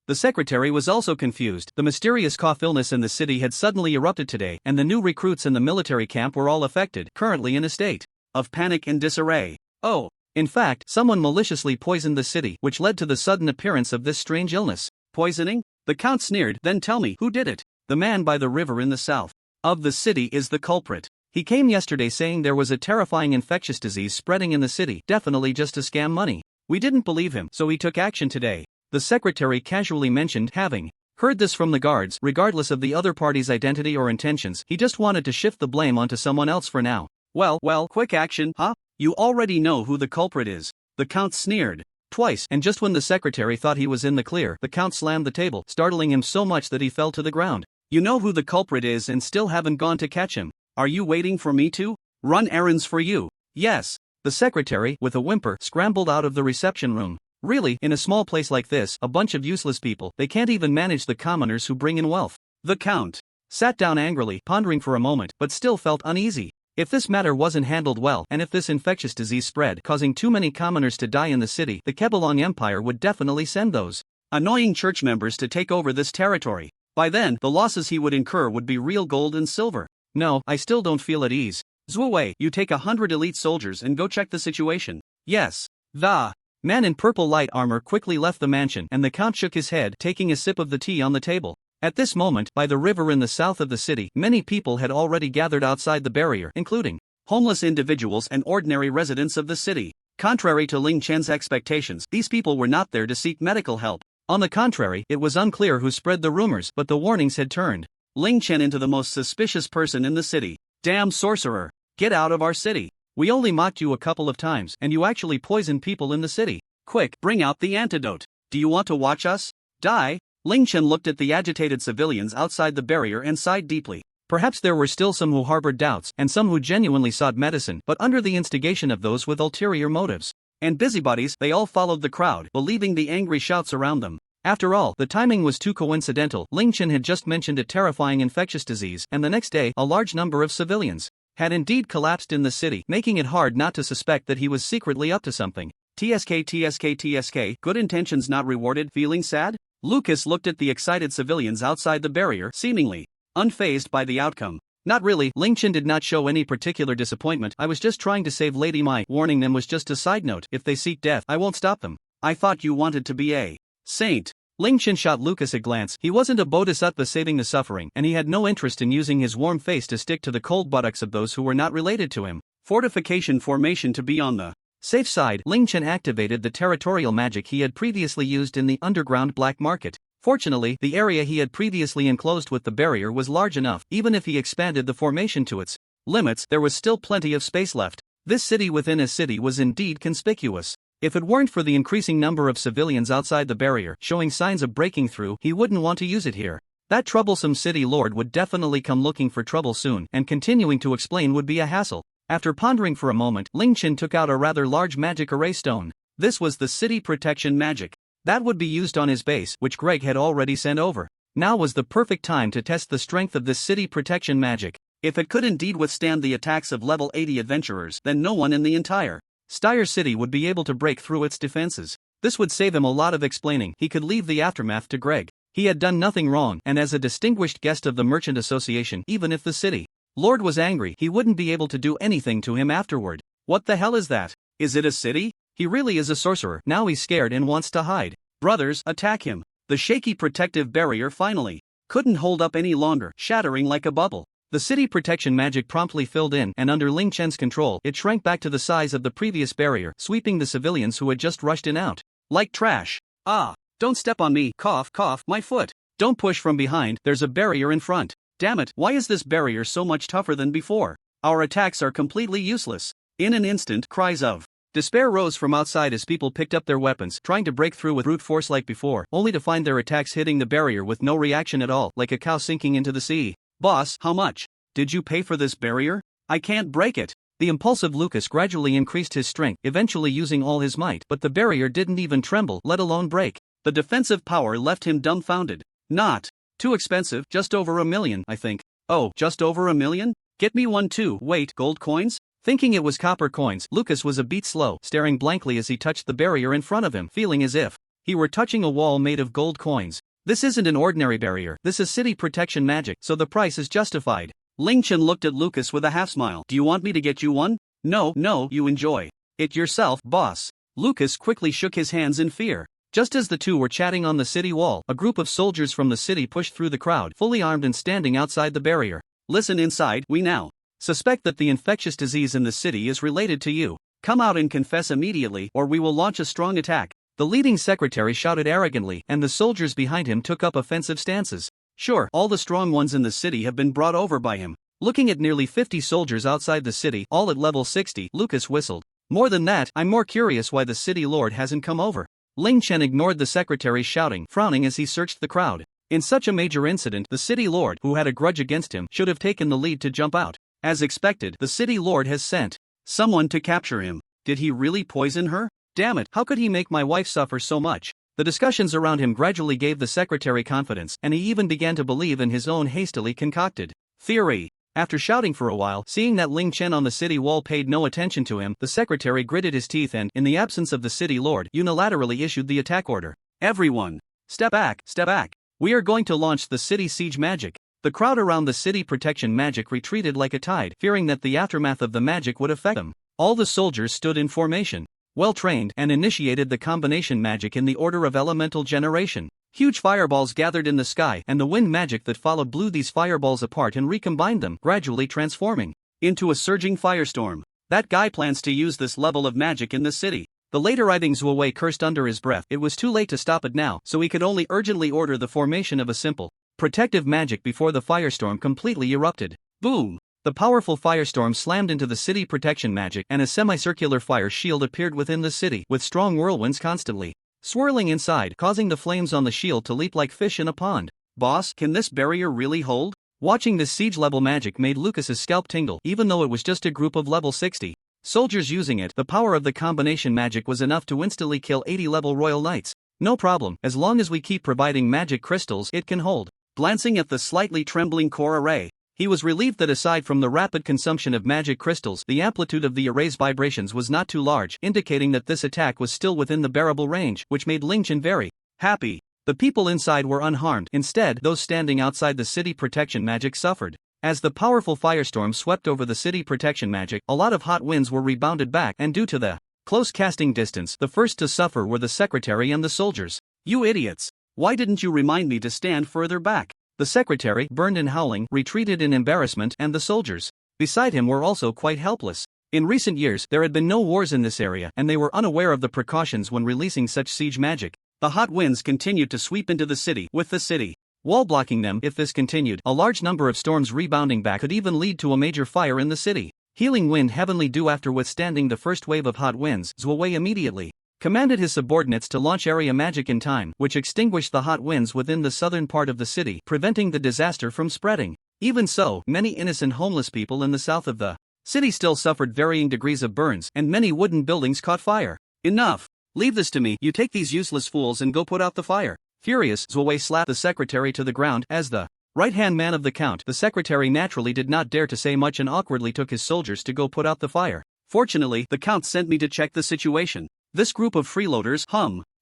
The secretary was also confused. The mysterious cough illness in the city had suddenly erupted today, and the new recruits in the military camp were all affected, currently in a state of panic and disarray. Oh, in fact, someone maliciously poisoned the city, which led to the sudden appearance of this strange illness. Poisoning? The count sneered. "Then tell me, who did it?" "The man by the river in the south of the city is the culprit. He came yesterday saying there was a terrifying infectious disease spreading in the city, definitely just to scam money. We didn't believe him, so he took action today." The secretary casually mentioned, having heard this from the guards. Regardless of the other party's identity or intentions, he just wanted to shift the blame onto someone else for now. Well, quick action, huh? You already know who the culprit is." The count sneered twice, and just when the secretary thought he was in the clear, the count slammed the table, startling him so much that he fell to the ground. "You know who the culprit is and still haven't gone to catch him? Are you waiting for me to run errands for you?" "Yes." The secretary, with a whimper, scrambled out of the reception room. Really, in a small place like this, a bunch of useless people, they can't even manage the commoners who bring in wealth. The count sat down angrily, pondering for a moment, but still felt uneasy. If this matter wasn't handled well, and if this infectious disease spread, causing too many commoners to die in the city, the Kebelong Empire would definitely send those annoying church members to take over this territory. By then, the losses he would incur would be real gold and silver. No, I still don't feel at ease. Zhuwei, you take 100 elite soldiers and go check the situation. Yes. The man in purple light armor quickly left the mansion, and the count shook his head, taking a sip of the tea on the table. At this moment, by the river in the south of the city, many people had already gathered outside the barrier, including homeless individuals and ordinary residents of the city. Contrary to Ling Chen's expectations, these people were not there to seek medical help. On the contrary, it was unclear who spread the rumors, but the warnings had turned Ling Chen into the most suspicious person in the city. "Damn sorcerer! Get out of our city! We only mocked you a couple of times, and you actually poisoned people in the city. Quick, bring out the antidote. Do you want to watch us die?" Ling Chen looked at the agitated civilians outside the barrier and sighed deeply. Perhaps there were still some who harbored doubts, and some who genuinely sought medicine, but under the instigation of those with ulterior motives and busybodies, they all followed the crowd, believing the angry shouts around them. After all, the timing was too coincidental. Ling Chen had just mentioned a terrifying infectious disease, and the next day, a large number of civilians had indeed collapsed in the city, making it hard not to suspect that he was secretly up to something. TSK, good intentions not rewarded, feeling sad? Lucas looked at the excited civilians outside the barrier, seemingly unfazed by the outcome. "Not really." Ling Chen did not show any particular disappointment. "I was just trying to save Lady Mai. Warning them was just a side note. If they seek death, I won't stop them." "I thought you wanted to be a saint." Ling Chen shot Lucas a glance. He wasn't a bodhisattva saving the suffering, and he had no interest in using his warm face to stick to the cold buttocks of those who were not related to him. Fortification formation to be on the safe side. Ling Chen activated the territorial magic he had previously used in the underground black market. Fortunately, the area he had previously enclosed with the barrier was large enough. Even if he expanded the formation to its limits, there was still plenty of space left. This city within a city was indeed conspicuous. If it weren't for the increasing number of civilians outside the barrier, showing signs of breaking through, he wouldn't want to use it here. That troublesome city lord would definitely come looking for trouble soon, and continuing to explain would be a hassle. After pondering for a moment, Ling Chen took out a rather large magic array stone. This was the city protection magic that would be used on his base, which Greg had already sent over. Now was the perfect time to test the strength of this city protection magic. If it could indeed withstand the attacks of level 80 adventurers, then no one in the entire Styre City would be able to break through its defenses. This would save him a lot of explaining. He could leave the aftermath to Greg. He had done nothing wrong, and as a distinguished guest of the Merchant Association, even if the city lord was angry, he wouldn't be able to do anything to him afterward. What the hell is that? Is it a city? He really is a sorcerer. Now he's scared and wants to hide. Brothers, attack him. The shaky protective barrier finally couldn't hold up any longer, shattering like a bubble. The city protection magic promptly filled in, and under Ling Chen's control, it shrank back to the size of the previous barrier, sweeping the civilians who had just rushed in out like trash. Ah, don't step on me, cough, cough, my foot. Don't push from behind, there's a barrier in front. Damn it, why is this barrier so much tougher than before? Our attacks are completely useless. In an instant, cries of despair rose from outside as people picked up their weapons, trying to break through with brute force like before, only to find their attacks hitting the barrier with no reaction at all, like a cow sinking into the sea. Boss, how much did you pay for this barrier? I can't break it. The impulsive Lucas gradually increased his strength, eventually using all his might, but the barrier didn't even tremble, let alone break. The defensive power left him dumbfounded. Not too expensive, just over $1 million, I think. Oh, just over $1 million? Get me one too. Wait, gold coins? Thinking it was copper coins, Lucas was a beat slow, staring blankly as he touched the barrier in front of him, feeling as if he were touching a wall made of gold coins. This isn't an ordinary barrier, this is city protection magic, so the price is justified. Ling Chen looked at Lucas with a half-smile. Do you want me to get you one? No, you enjoy it yourself, boss. Lucas quickly shook his hands in fear. Just as the two were chatting on the city wall, a group of soldiers from the city pushed through the crowd, fully armed and standing outside the barrier. Listen inside, we now suspect that the infectious disease in the city is related to you. Come out and confess immediately, or we will launch a strong attack. The leading secretary shouted arrogantly, and the soldiers behind him took up offensive stances. Sure, all the strong ones in the city have been brought over by him. Looking at nearly 50 soldiers outside the city, all at level 60, Lucas whistled. More than that, I'm more curious why the city lord hasn't come over. Ling Chen ignored the secretary's shouting, frowning as he searched the crowd. In such a major incident, the city lord, who had a grudge against him, should have taken the lead to jump out. As expected, the city lord has sent someone to capture him. Did he really poison her? Damn it, how could he make my wife suffer so much? The discussions around him gradually gave the secretary confidence, and he even began to believe in his own hastily concocted theory. After shouting for a while, seeing that Ling Chen on the city wall paid no attention to him, the secretary gritted his teeth and, in the absence of the city lord, unilaterally issued the attack order. Everyone, step back, step back. We are going to launch the city siege magic. The crowd around the city protection magic retreated like a tide, fearing that the aftermath of the magic would affect them. All the soldiers stood in formation, well-trained, and initiated the combination magic in the order of elemental generation. Huge fireballs gathered in the sky, and the wind magic that followed blew these fireballs apart and recombined them, gradually transforming into a surging firestorm. That guy plans to use this level of magic in the city. The later Iding Zhuowei cursed under his breath. It was too late to stop it now, so he could only urgently order the formation of a simple protective magic before the firestorm completely erupted. Boom! The powerful firestorm slammed into the city protection magic, and a semicircular fire shield appeared within the city, with strong whirlwinds constantly swirling inside, causing the flames on the shield to leap like fish in a pond. Boss, can this barrier really hold? Watching this siege-level magic made Lucas's scalp tingle, even though it was just a group of level 60 soldiers using it. The power of the combination magic was enough to instantly kill 80-level royal knights. No problem, as long as we keep providing magic crystals, it can hold. Glancing at the slightly trembling core array, he was relieved that aside from the rapid consumption of magic crystals, the amplitude of the array's vibrations was not too large, indicating that this attack was still within the bearable range, which made Ling Chen very happy. The people inside were unharmed. Instead, those standing outside the city protection magic suffered. As the powerful firestorm swept over the city protection magic, a lot of hot winds were rebounded back, and due to the close casting distance, the first to suffer were the secretary and the soldiers. You idiots! Why didn't you remind me to stand further back? The secretary, burned and howling, retreated in embarrassment, and the soldiers beside him were also quite helpless. In recent years, there had been no wars in this area, and they were unaware of the precautions when releasing such siege magic. The hot winds continued to sweep into the city, with the city wall blocking them. If this continued, a large number of storms rebounding back could even lead to a major fire in the city. Healing wind heavenly dew. After withstanding the first wave of hot winds, Zhuowei immediately commanded his subordinates to launch area magic in time, which extinguished the hot winds within the southern part of the city, preventing the disaster from spreading. Even so, many innocent homeless people in the south of the city still suffered varying degrees of burns, and many wooden buildings caught fire. Enough! Leave this to me. You take these useless fools and go put out the fire. Furious, Zhuowei slapped the secretary to the ground. As the right-hand man of the count, the secretary naturally did not dare to say much and awkwardly took his soldiers to go put out the fire. Fortunately, the count sent me to check the situation. This group of freeloaders,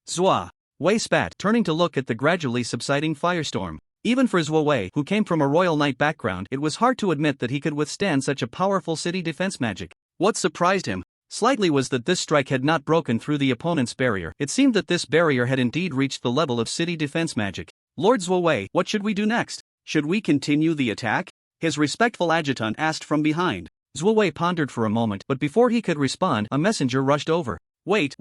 Zhuowei spat, turning to look at the gradually subsiding firestorm. Even for Zhuowei, who came from a royal knight background, it was hard to admit that he could withstand such a powerful city defense magic. What surprised him slightly was that this strike had not broken through the opponent's barrier. It seemed that this barrier had indeed reached the level of city defense magic. Lord Zhuowei, what should we do next? Should we continue the attack? His respectful adjutant asked from behind. Zhuowei pondered for a moment, but before he could respond, a messenger rushed over. Wait,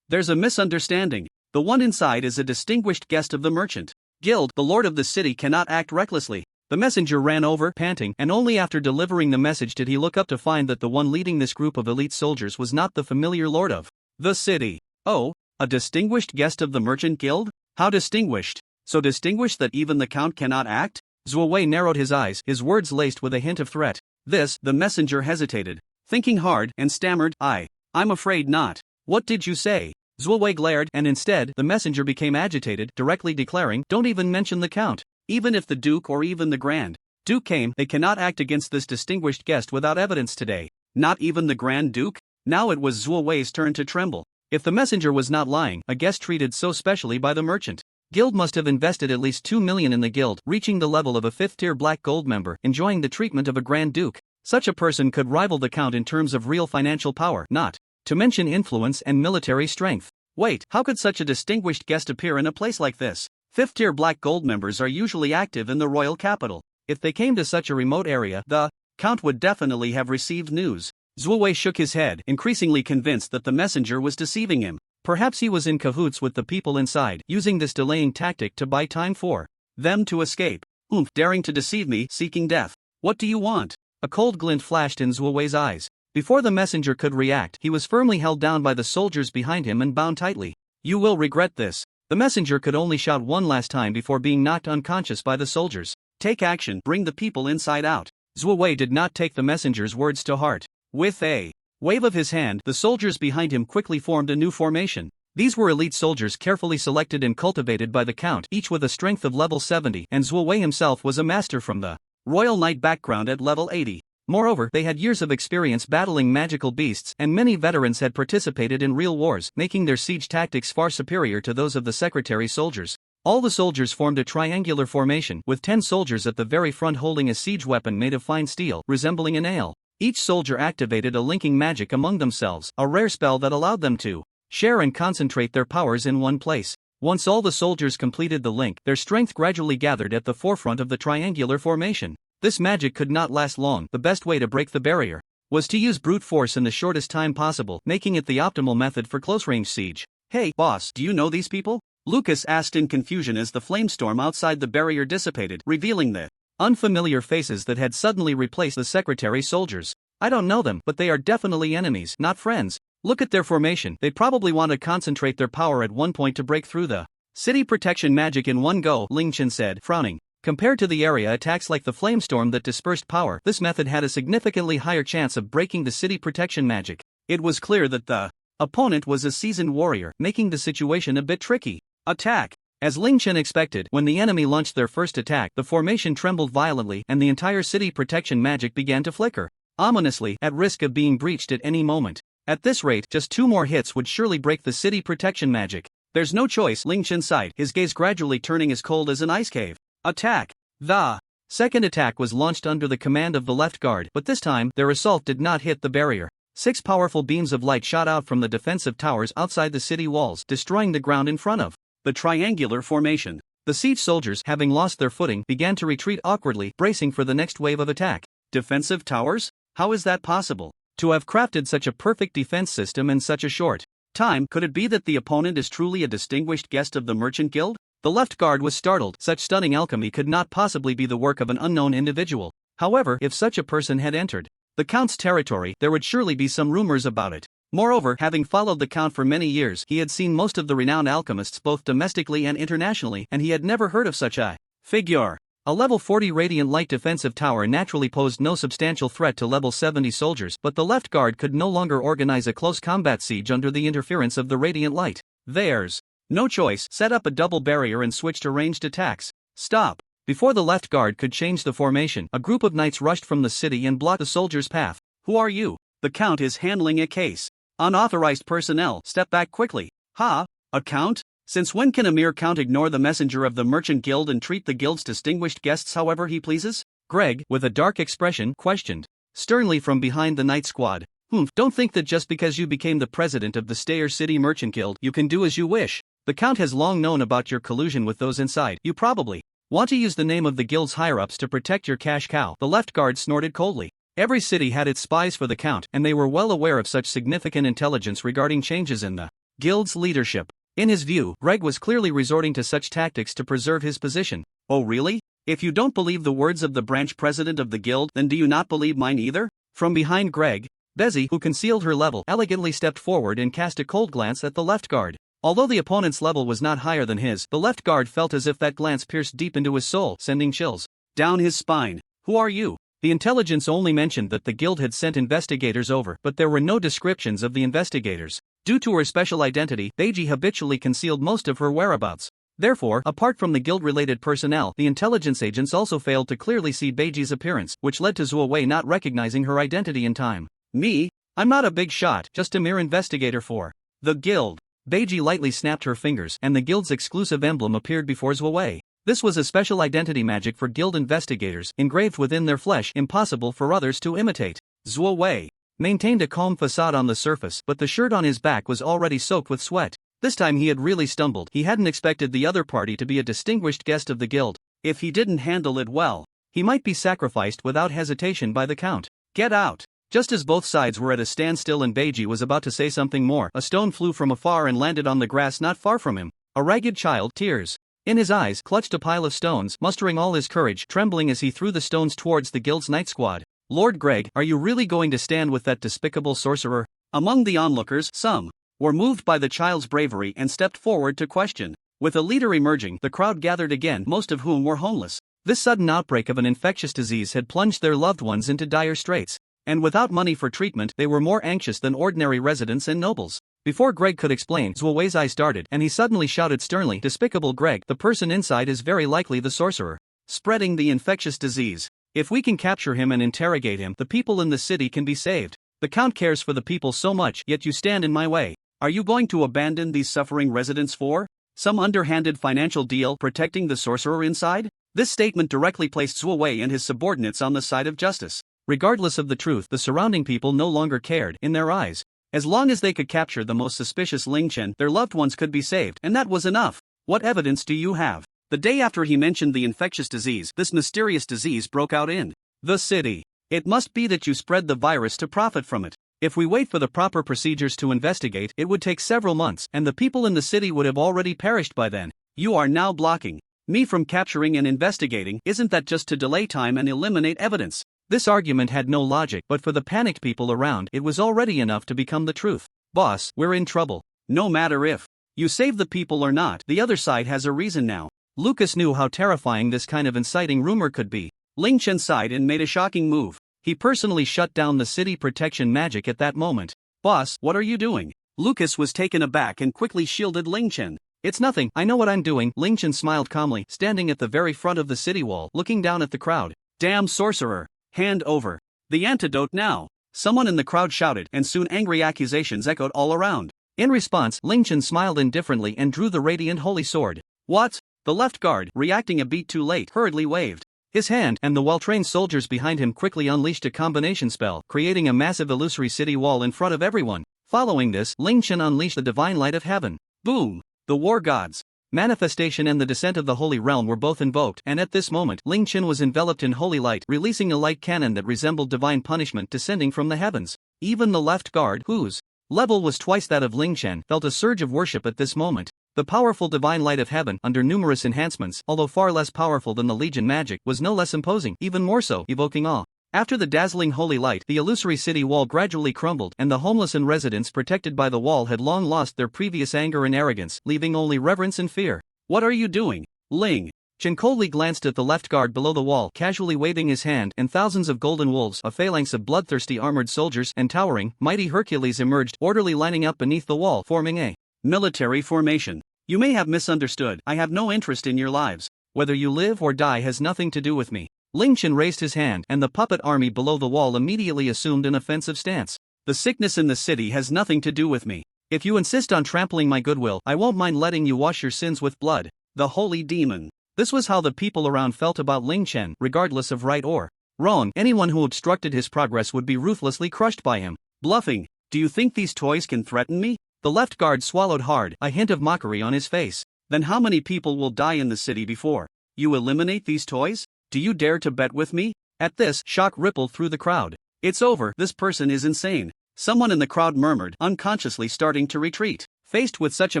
there's a misunderstanding. The one inside is a distinguished guest of the merchant guild. The lord of the city cannot act recklessly. The messenger ran over, panting, and only after delivering the message did he look up to find that the one leading this group of elite soldiers was not the familiar lord of the city. Oh, a distinguished guest of the merchant guild? How distinguished? So distinguished that even the count cannot act? Zhuowei narrowed his eyes, his words laced with a hint of threat. The messenger hesitated, thinking hard, and stammered, I'm afraid not. What did you say? Zhuowei glared, and instead, the messenger became agitated, directly declaring, don't even mention the count. Even if the duke or even the grand duke came, they cannot act against this distinguished guest without evidence today. Not even the grand duke? Now it was Zhuowei's turn to tremble. If the messenger was not lying, a guest treated so specially by the merchant guild must have invested at least 2 million in the guild, reaching the level of a 5th-tier black gold member, enjoying the treatment of a grand duke. Such a person could rival the count in terms of real financial power, not to mention influence and military strength. Wait, how could such a distinguished guest appear in a place like this? 5th-tier black gold members are usually active in the royal capital. If they came to such a remote area, the count would definitely have received news. Zhuowei shook his head, increasingly convinced that the messenger was deceiving him. Perhaps he was in cahoots with the people inside, using this delaying tactic to buy time for them to escape. Daring to deceive me, seeking death. What do you want? A cold glint flashed in Zhuowei's eyes. Before the messenger could react, he was firmly held down by the soldiers behind him and bound tightly. You will regret this. The messenger could only shout one last time before being knocked unconscious by the soldiers. Take action, bring the people inside out. Zhuowei did not take the messenger's words to heart. With a wave of his hand, the soldiers behind him quickly formed a new formation. These were elite soldiers carefully selected and cultivated by the count, each with a strength of level 70, and Zhuowei himself was a master from the royal knight background at level 80. Moreover, they had years of experience battling magical beasts, and many veterans had participated in real wars, making their siege tactics far superior to those of the secretary's soldiers. All the soldiers formed a triangular formation, with 10 soldiers at the very front holding a siege weapon made of fine steel, resembling a nail. Each soldier activated a linking magic among themselves, a rare spell that allowed them to share and concentrate their powers in one place. Once all the soldiers completed the link, their strength gradually gathered at the forefront of the triangular formation. This magic could not last long. The best way to break the barrier was to use brute force in the shortest time possible, making it the optimal method for close-range siege. Hey, boss, do you know these people? Lucas asked in confusion as the flamestorm outside the barrier dissipated, revealing the unfamiliar faces that had suddenly replaced the secretary's soldiers. I don't know them, but they are definitely enemies, not friends. Look at their formation. They probably want to concentrate their power at one point to break through the city protection magic in one go, Ling Chen said, frowning. Compared to the area attacks like the flamestorm that dispersed power, this method had a significantly higher chance of breaking the city protection magic. It was clear that the opponent was a seasoned warrior, making the situation a bit tricky. Attack! As Ling Chen expected, when the enemy launched their first attack, the formation trembled violently and the entire city protection magic began to flicker, ominously, at risk of being breached at any moment. At this rate, just 2 more hits would surely break the city protection magic. There's no choice, Ling Chen sighed, his gaze gradually turning as cold as an ice cave. Attack! The second attack was launched under the command of the left guard, but this time, their assault did not hit the barrier. 6 powerful beams of light shot out from the defensive towers outside the city walls, destroying the ground in front of the triangular formation. The siege soldiers, having lost their footing, began to retreat awkwardly, bracing for the next wave of attack. Defensive towers? How is that possible? To have crafted such a perfect defense system in such a short time, could it be that the opponent is truly a distinguished guest of the merchant guild? The left guard was startled. Such stunning alchemy could not possibly be the work of an unknown individual. However, if such a person had entered the count's territory, there would surely be some rumors about it. Moreover, having followed the count for many years, he had seen most of the renowned alchemists both domestically and internationally, and he had never heard of such a figure. A level 40 radiant light defensive tower naturally posed no substantial threat to level 70 soldiers, but the left guard could no longer organize a close combat siege under the interference of the radiant light. Theirs No choice, set up a double barrier and switch to ranged attacks. Stop. Before the left guard could change the formation, a group of knights rushed from the city and blocked the soldier's path. Who are you? The count is handling a case. Unauthorized personnel, step back quickly. Ha? A count? Since when can a mere count ignore the messenger of the merchant guild and treat the guild's distinguished guests however he pleases? Greg, with a dark expression, questioned sternly from behind the knight squad. Don't think that just because you became the president of the Stayer City Merchant Guild you can do as you wish. The count has long known about your collusion with those inside. You probably want to use the name of the guild's higher-ups to protect your cash cow. The left guard snorted coldly. Every city had its spies for the count, and they were well aware of such significant intelligence regarding changes in the guild's leadership. In his view, Greg was clearly resorting to such tactics to preserve his position. Oh really? If you don't believe the words of the branch president of the guild, then do you not believe mine either? From behind Greg, Bezzy, who concealed her level, elegantly stepped forward and cast a cold glance at the left guard. Although the opponent's level was not higher than his, the left guard felt as if that glance pierced deep into his soul, sending chills down his spine. Who are you? The intelligence only mentioned that the guild had sent investigators over, but there were no descriptions of the investigators. Due to her special identity, Beiji habitually concealed most of her whereabouts. Therefore, apart from the guild-related personnel, the intelligence agents also failed to clearly see Beiji's appearance, which led to Zhuo Wei not recognizing her identity in time. Me? I'm not a big shot, just a mere investigator for the guild. Beiji lightly snapped her fingers, and the guild's exclusive emblem appeared before Zhuo Wei. This was a special identity magic for guild investigators, engraved within their flesh, impossible for others to imitate. Zhuo Wei maintained a calm facade on the surface, but the shirt on his back was already soaked with sweat. This time he had really stumbled. He hadn't expected the other party to be a distinguished guest of the guild. If he didn't handle it well, he might be sacrificed without hesitation by the count. Get out! Just as both sides were at a standstill and Beiji was about to say something more, a stone flew from afar and landed on the grass not far from him. A ragged child, tears in his eyes, clutched a pile of stones, mustering all his courage, trembling as he threw the stones towards the guild's knight squad. Lord Greg, are you really going to stand with that despicable sorcerer? Among the onlookers, some were moved by the child's bravery and stepped forward to question. With a leader emerging, the crowd gathered again, most of whom were homeless. This sudden outbreak of an infectious disease had plunged their loved ones into dire straits, and without money for treatment, they were more anxious than ordinary residents and nobles. Before Greg could explain, Zhuo Wei's eyes darted, and he suddenly shouted sternly, "Despicable Greg, the person inside is very likely the sorcerer spreading the infectious disease. If we can capture him and interrogate him, the people in the city can be saved. The count cares for the people so much, yet you stand in my way. Are you going to abandon these suffering residents for some underhanded financial deal protecting the sorcerer inside?" This statement directly placed Zhuo Wei and his subordinates on the side of justice. Regardless of the truth, the surrounding people no longer cared. In their eyes, as long as they could capture the most suspicious Ling Chen, their loved ones could be saved, and that was enough. What evidence do you have? The day after he mentioned the infectious disease, this mysterious disease broke out in the city. It must be that you spread the virus to profit from it. If we wait for the proper procedures to investigate, it would take several months, and the people in the city would have already perished by then. You are now blocking me from capturing and investigating. Isn't that just to delay time and eliminate evidence? This argument had no logic, but for the panicked people around, it was already enough to become the truth. Boss, we're in trouble. No matter if you save the people or not, the other side has a reason now. Lucas knew how terrifying this kind of inciting rumor could be. Ling Chen sighed and made a shocking move. He personally shut down the city protection magic at that moment. Boss, what are you doing? Lucas was taken aback and quickly shielded Ling Chen. It's nothing, I know what I'm doing. Ling Chen smiled calmly, standing at the very front of the city wall, looking down at the crowd. Damn sorcerer! Hand over the antidote now! Someone in the crowd shouted, and soon angry accusations echoed all around. In response, Ling Chen smiled indifferently and drew the radiant holy sword. What? The left guard, reacting a beat too late, hurriedly waved his hand, and the well-trained soldiers behind him quickly unleashed a combination spell, creating a massive illusory city wall in front of everyone. Following this, Ling Chen unleashed the divine light of heaven. Boom! The war gods, manifestation and the descent of the holy realm were both invoked, and at this moment, Ling Chen was enveloped in holy light, releasing a light cannon that resembled divine punishment descending from the heavens. Even the left guard, whose level was twice that of Ling Chen, felt a surge of worship at this moment. The powerful divine light of heaven, under numerous enhancements, although far less powerful than the Legion magic, was no less imposing, even more so, evoking awe. After the dazzling holy light, the illusory city wall gradually crumbled, and the homeless and residents protected by the wall had long lost their previous anger and arrogance, leaving only reverence and fear. What are you doing? Ling Chen coldly glanced at the left guard below the wall, casually waving his hand, and thousands of golden wolves, a phalanx of bloodthirsty armored soldiers, and towering, mighty Hercules emerged, orderly lining up beneath the wall, forming a military formation. You may have misunderstood, I have no interest in your lives. Whether you live or die has nothing to do with me. Ling Chen raised his hand, and the puppet army below the wall immediately assumed an offensive stance. The sickness in the city has nothing to do with me. If you insist on trampling my goodwill, I won't mind letting you wash your sins with blood. The holy demon. This was how the people around felt about Ling Chen, regardless of right or wrong. Anyone who obstructed his progress would be ruthlessly crushed by him. Bluffing. Do you think these toys can threaten me? The left guard swallowed hard, a hint of mockery on his face. Then how many people will die in the city before you eliminate these toys? Do you dare to bet with me? At this, shock rippled through the crowd. It's over, this person is insane. Someone in the crowd murmured, unconsciously starting to retreat. Faced with such a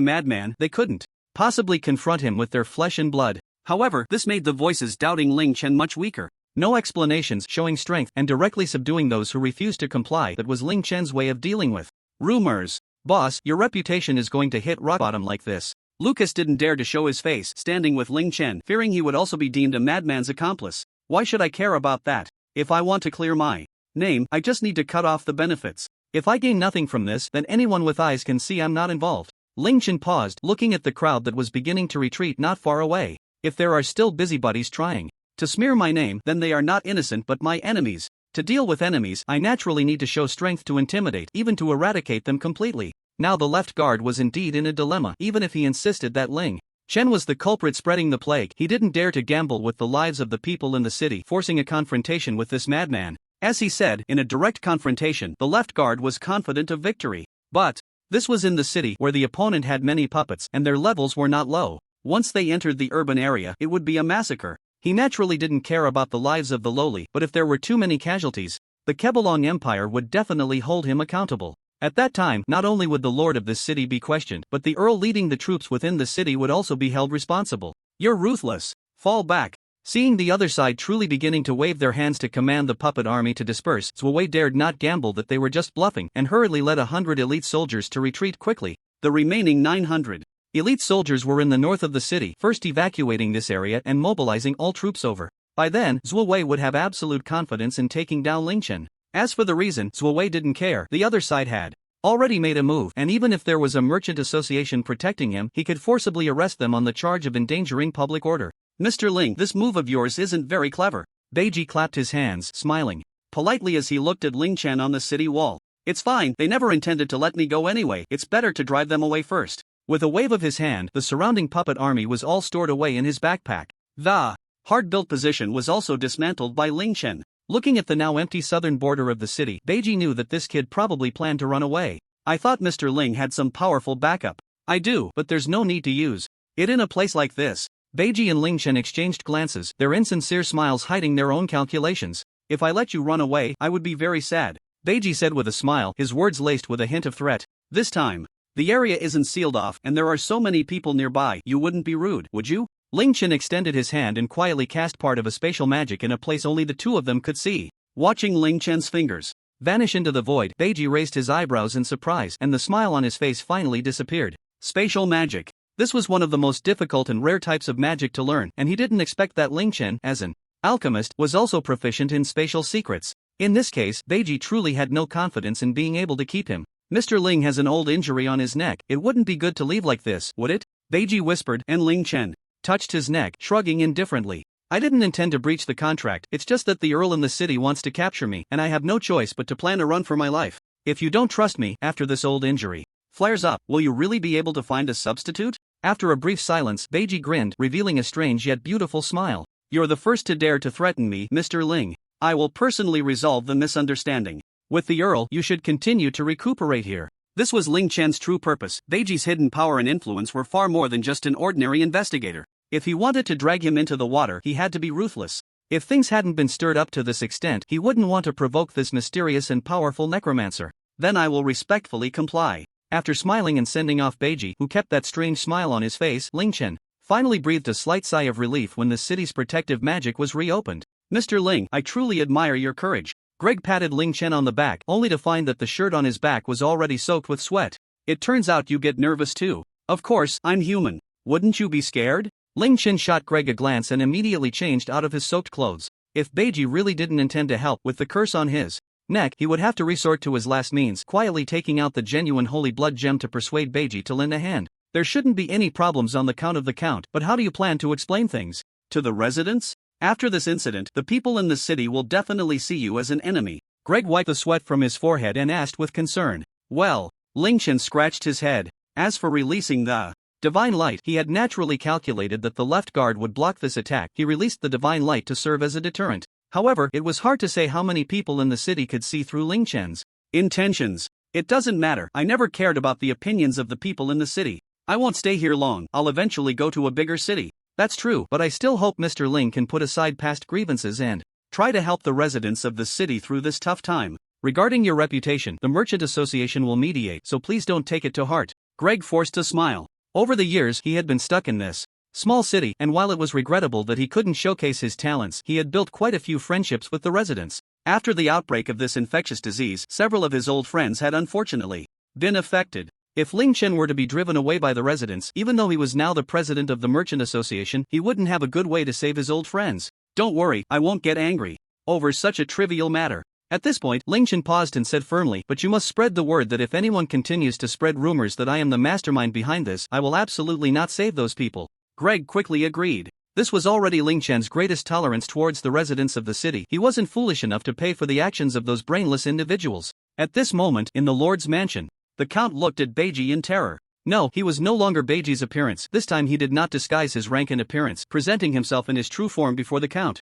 madman, they couldn't possibly confront him with their flesh and blood. However, this made the voices doubting Ling Chen much weaker. No explanations, showing strength and directly subduing those who refused to comply. That was Ling Chen's way of dealing with rumors. Boss, your reputation is going to hit rock bottom like this. Lucas didn't dare to show his face, standing with Ling Chen, fearing he would also be deemed a madman's accomplice. Why should I care about that? If I want to clear my name, I just need to cut off the benefits. If I gain nothing from this, then anyone with eyes can see I'm not involved. Ling Chen paused, looking at the crowd that was beginning to retreat not far away. If there are still busybodies trying to smear my name, then they are not innocent but my enemies. To deal with enemies, I naturally need to show strength to intimidate, even to eradicate them completely. Now the left guard was indeed in a dilemma. Even if he insisted that Ling Chen was the culprit spreading the plague, he didn't dare to gamble with the lives of the people in the city, forcing a confrontation with this madman. As he said, in a direct confrontation, the left guard was confident of victory. But this was in the city where the opponent had many puppets and their levels were not low. Once they entered the urban area, it would be a massacre. He naturally didn't care about the lives of the lowly, but if there were too many casualties, the Kebelong Empire would definitely hold him accountable. At that time, not only would the lord of this city be questioned, but the earl leading the troops within the city would also be held responsible. You're ruthless. Fall back. Seeing the other side truly beginning to wave their hands to command the puppet army to disperse, Zhuowei dared not gamble that they were just bluffing and hurriedly led 100 elite soldiers to retreat quickly. The remaining 900 elite soldiers were in the north of the city, first evacuating this area and mobilizing all troops over. By then, Zhuowei would have absolute confidence in taking down Ling Chen. As for the reason, Zhuowei didn't care. The other side had already made a move, and even if there was a merchant association protecting him, he could forcibly arrest them on the charge of endangering public order. Mr. Ling, this move of yours isn't very clever. Beiji clapped his hands, smiling politely as he looked at Ling Chen on the city wall. It's fine, they never intended to let me go anyway. It's better to drive them away first. With a wave of his hand, the surrounding puppet army was all stored away in his backpack. The hard-built position was also dismantled by Ling Chen. Looking at the now empty southern border of the city, Beiji knew that this kid probably planned to run away. I thought Mr. Ling had some powerful backup. I do, but there's no need to use it in a place like this. Beiji and Ling Chen exchanged glances, their insincere smiles hiding their own calculations. If I let you run away, I would be very sad, Beiji said with a smile, his words laced with a hint of threat. This time, the area isn't sealed off and there are so many people nearby, you wouldn't be rude, would you? Ling Chen extended his hand and quietly cast part of a spatial magic in a place only the two of them could see. Watching Ling Chen's fingers vanish into the void, Beiji raised his eyebrows in surprise and the smile on his face finally disappeared. Spatial magic. This was one of the most difficult and rare types of magic to learn, and he didn't expect that Ling Chen, as an alchemist, was also proficient in spatial secrets. In this case, Beiji truly had no confidence in being able to keep him. Mr. Ling has an old injury on his neck. It wouldn't be good to leave like this, would it? Beiji whispered, and Ling Chen touched his neck, shrugging indifferently. I didn't intend to breach the contract, it's just that the earl in the city wants to capture me, and I have no choice but to plan a run for my life. If you don't trust me, after this old injury flares up, will you really be able to find a substitute? After a brief silence, Beiji grinned, revealing a strange yet beautiful smile. You're the first to dare to threaten me, Mr. Ling. I will personally resolve the misunderstanding. With the earl, you should continue to recuperate here. This was Ling Chen's true purpose. Beiji's hidden power and influence were far more than just an ordinary investigator. If he wanted to drag him into the water, he had to be ruthless. If things hadn't been stirred up to this extent, he wouldn't want to provoke this mysterious and powerful necromancer. Then I will respectfully comply. After smiling and sending off Beiji, who kept that strange smile on his face, Ling Chen finally breathed a slight sigh of relief when the city's protective magic was reopened. Mr. Ling, I truly admire your courage. Greg patted Ling Chen on the back, only to find that the shirt on his back was already soaked with sweat. It turns out you get nervous too. Of course, I'm human. Wouldn't you be scared? Ling Chen shot Greg a glance and immediately changed out of his soaked clothes. If Beiji really didn't intend to help with the curse on his neck, he would have to resort to his last means, quietly taking out the genuine holy blood gem to persuade Beiji to lend a hand. There shouldn't be any problems on the count of the count, but how do you plan to explain things to the residents? After this incident, the people in the city will definitely see you as an enemy. Greg wiped the sweat from his forehead and asked with concern. Well, Ling Chen scratched his head. As for releasing the divine light, he had naturally calculated that the left guard would block this attack. He released the divine light to serve as a deterrent. However, it was hard to say how many people in the city could see through Ling Chen's intentions. It doesn't matter. I never cared about the opinions of the people in the city. I won't stay here long. I'll eventually go to a bigger city. That's true, but I still hope Mr. Ling can put aside past grievances and try to help the residents of the city through this tough time. Regarding your reputation, the Merchant Association will mediate, so please don't take it to heart. Greg forced a smile. Over the years, he had been stuck in this small city, and while it was regrettable that he couldn't showcase his talents, he had built quite a few friendships with the residents. After the outbreak of this infectious disease, several of his old friends had unfortunately been affected. If Ling Chen were to be driven away by the residents, even though he was now the president of the Merchant Association, he wouldn't have a good way to save his old friends. Don't worry, I won't get angry over such a trivial matter. At this point, Ling Chen paused and said firmly, but you must spread the word that if anyone continues to spread rumors that I am the mastermind behind this, I will absolutely not save those people. Greg quickly agreed. This was already Ling Chen's greatest tolerance towards the residents of the city. He wasn't foolish enough to pay for the actions of those brainless individuals. At this moment, in the Lord's mansion, the Count looked at Beiji in terror. No, he was no longer Beiji's appearance. This time he did not disguise his rank and appearance, presenting himself in his true form before the Count.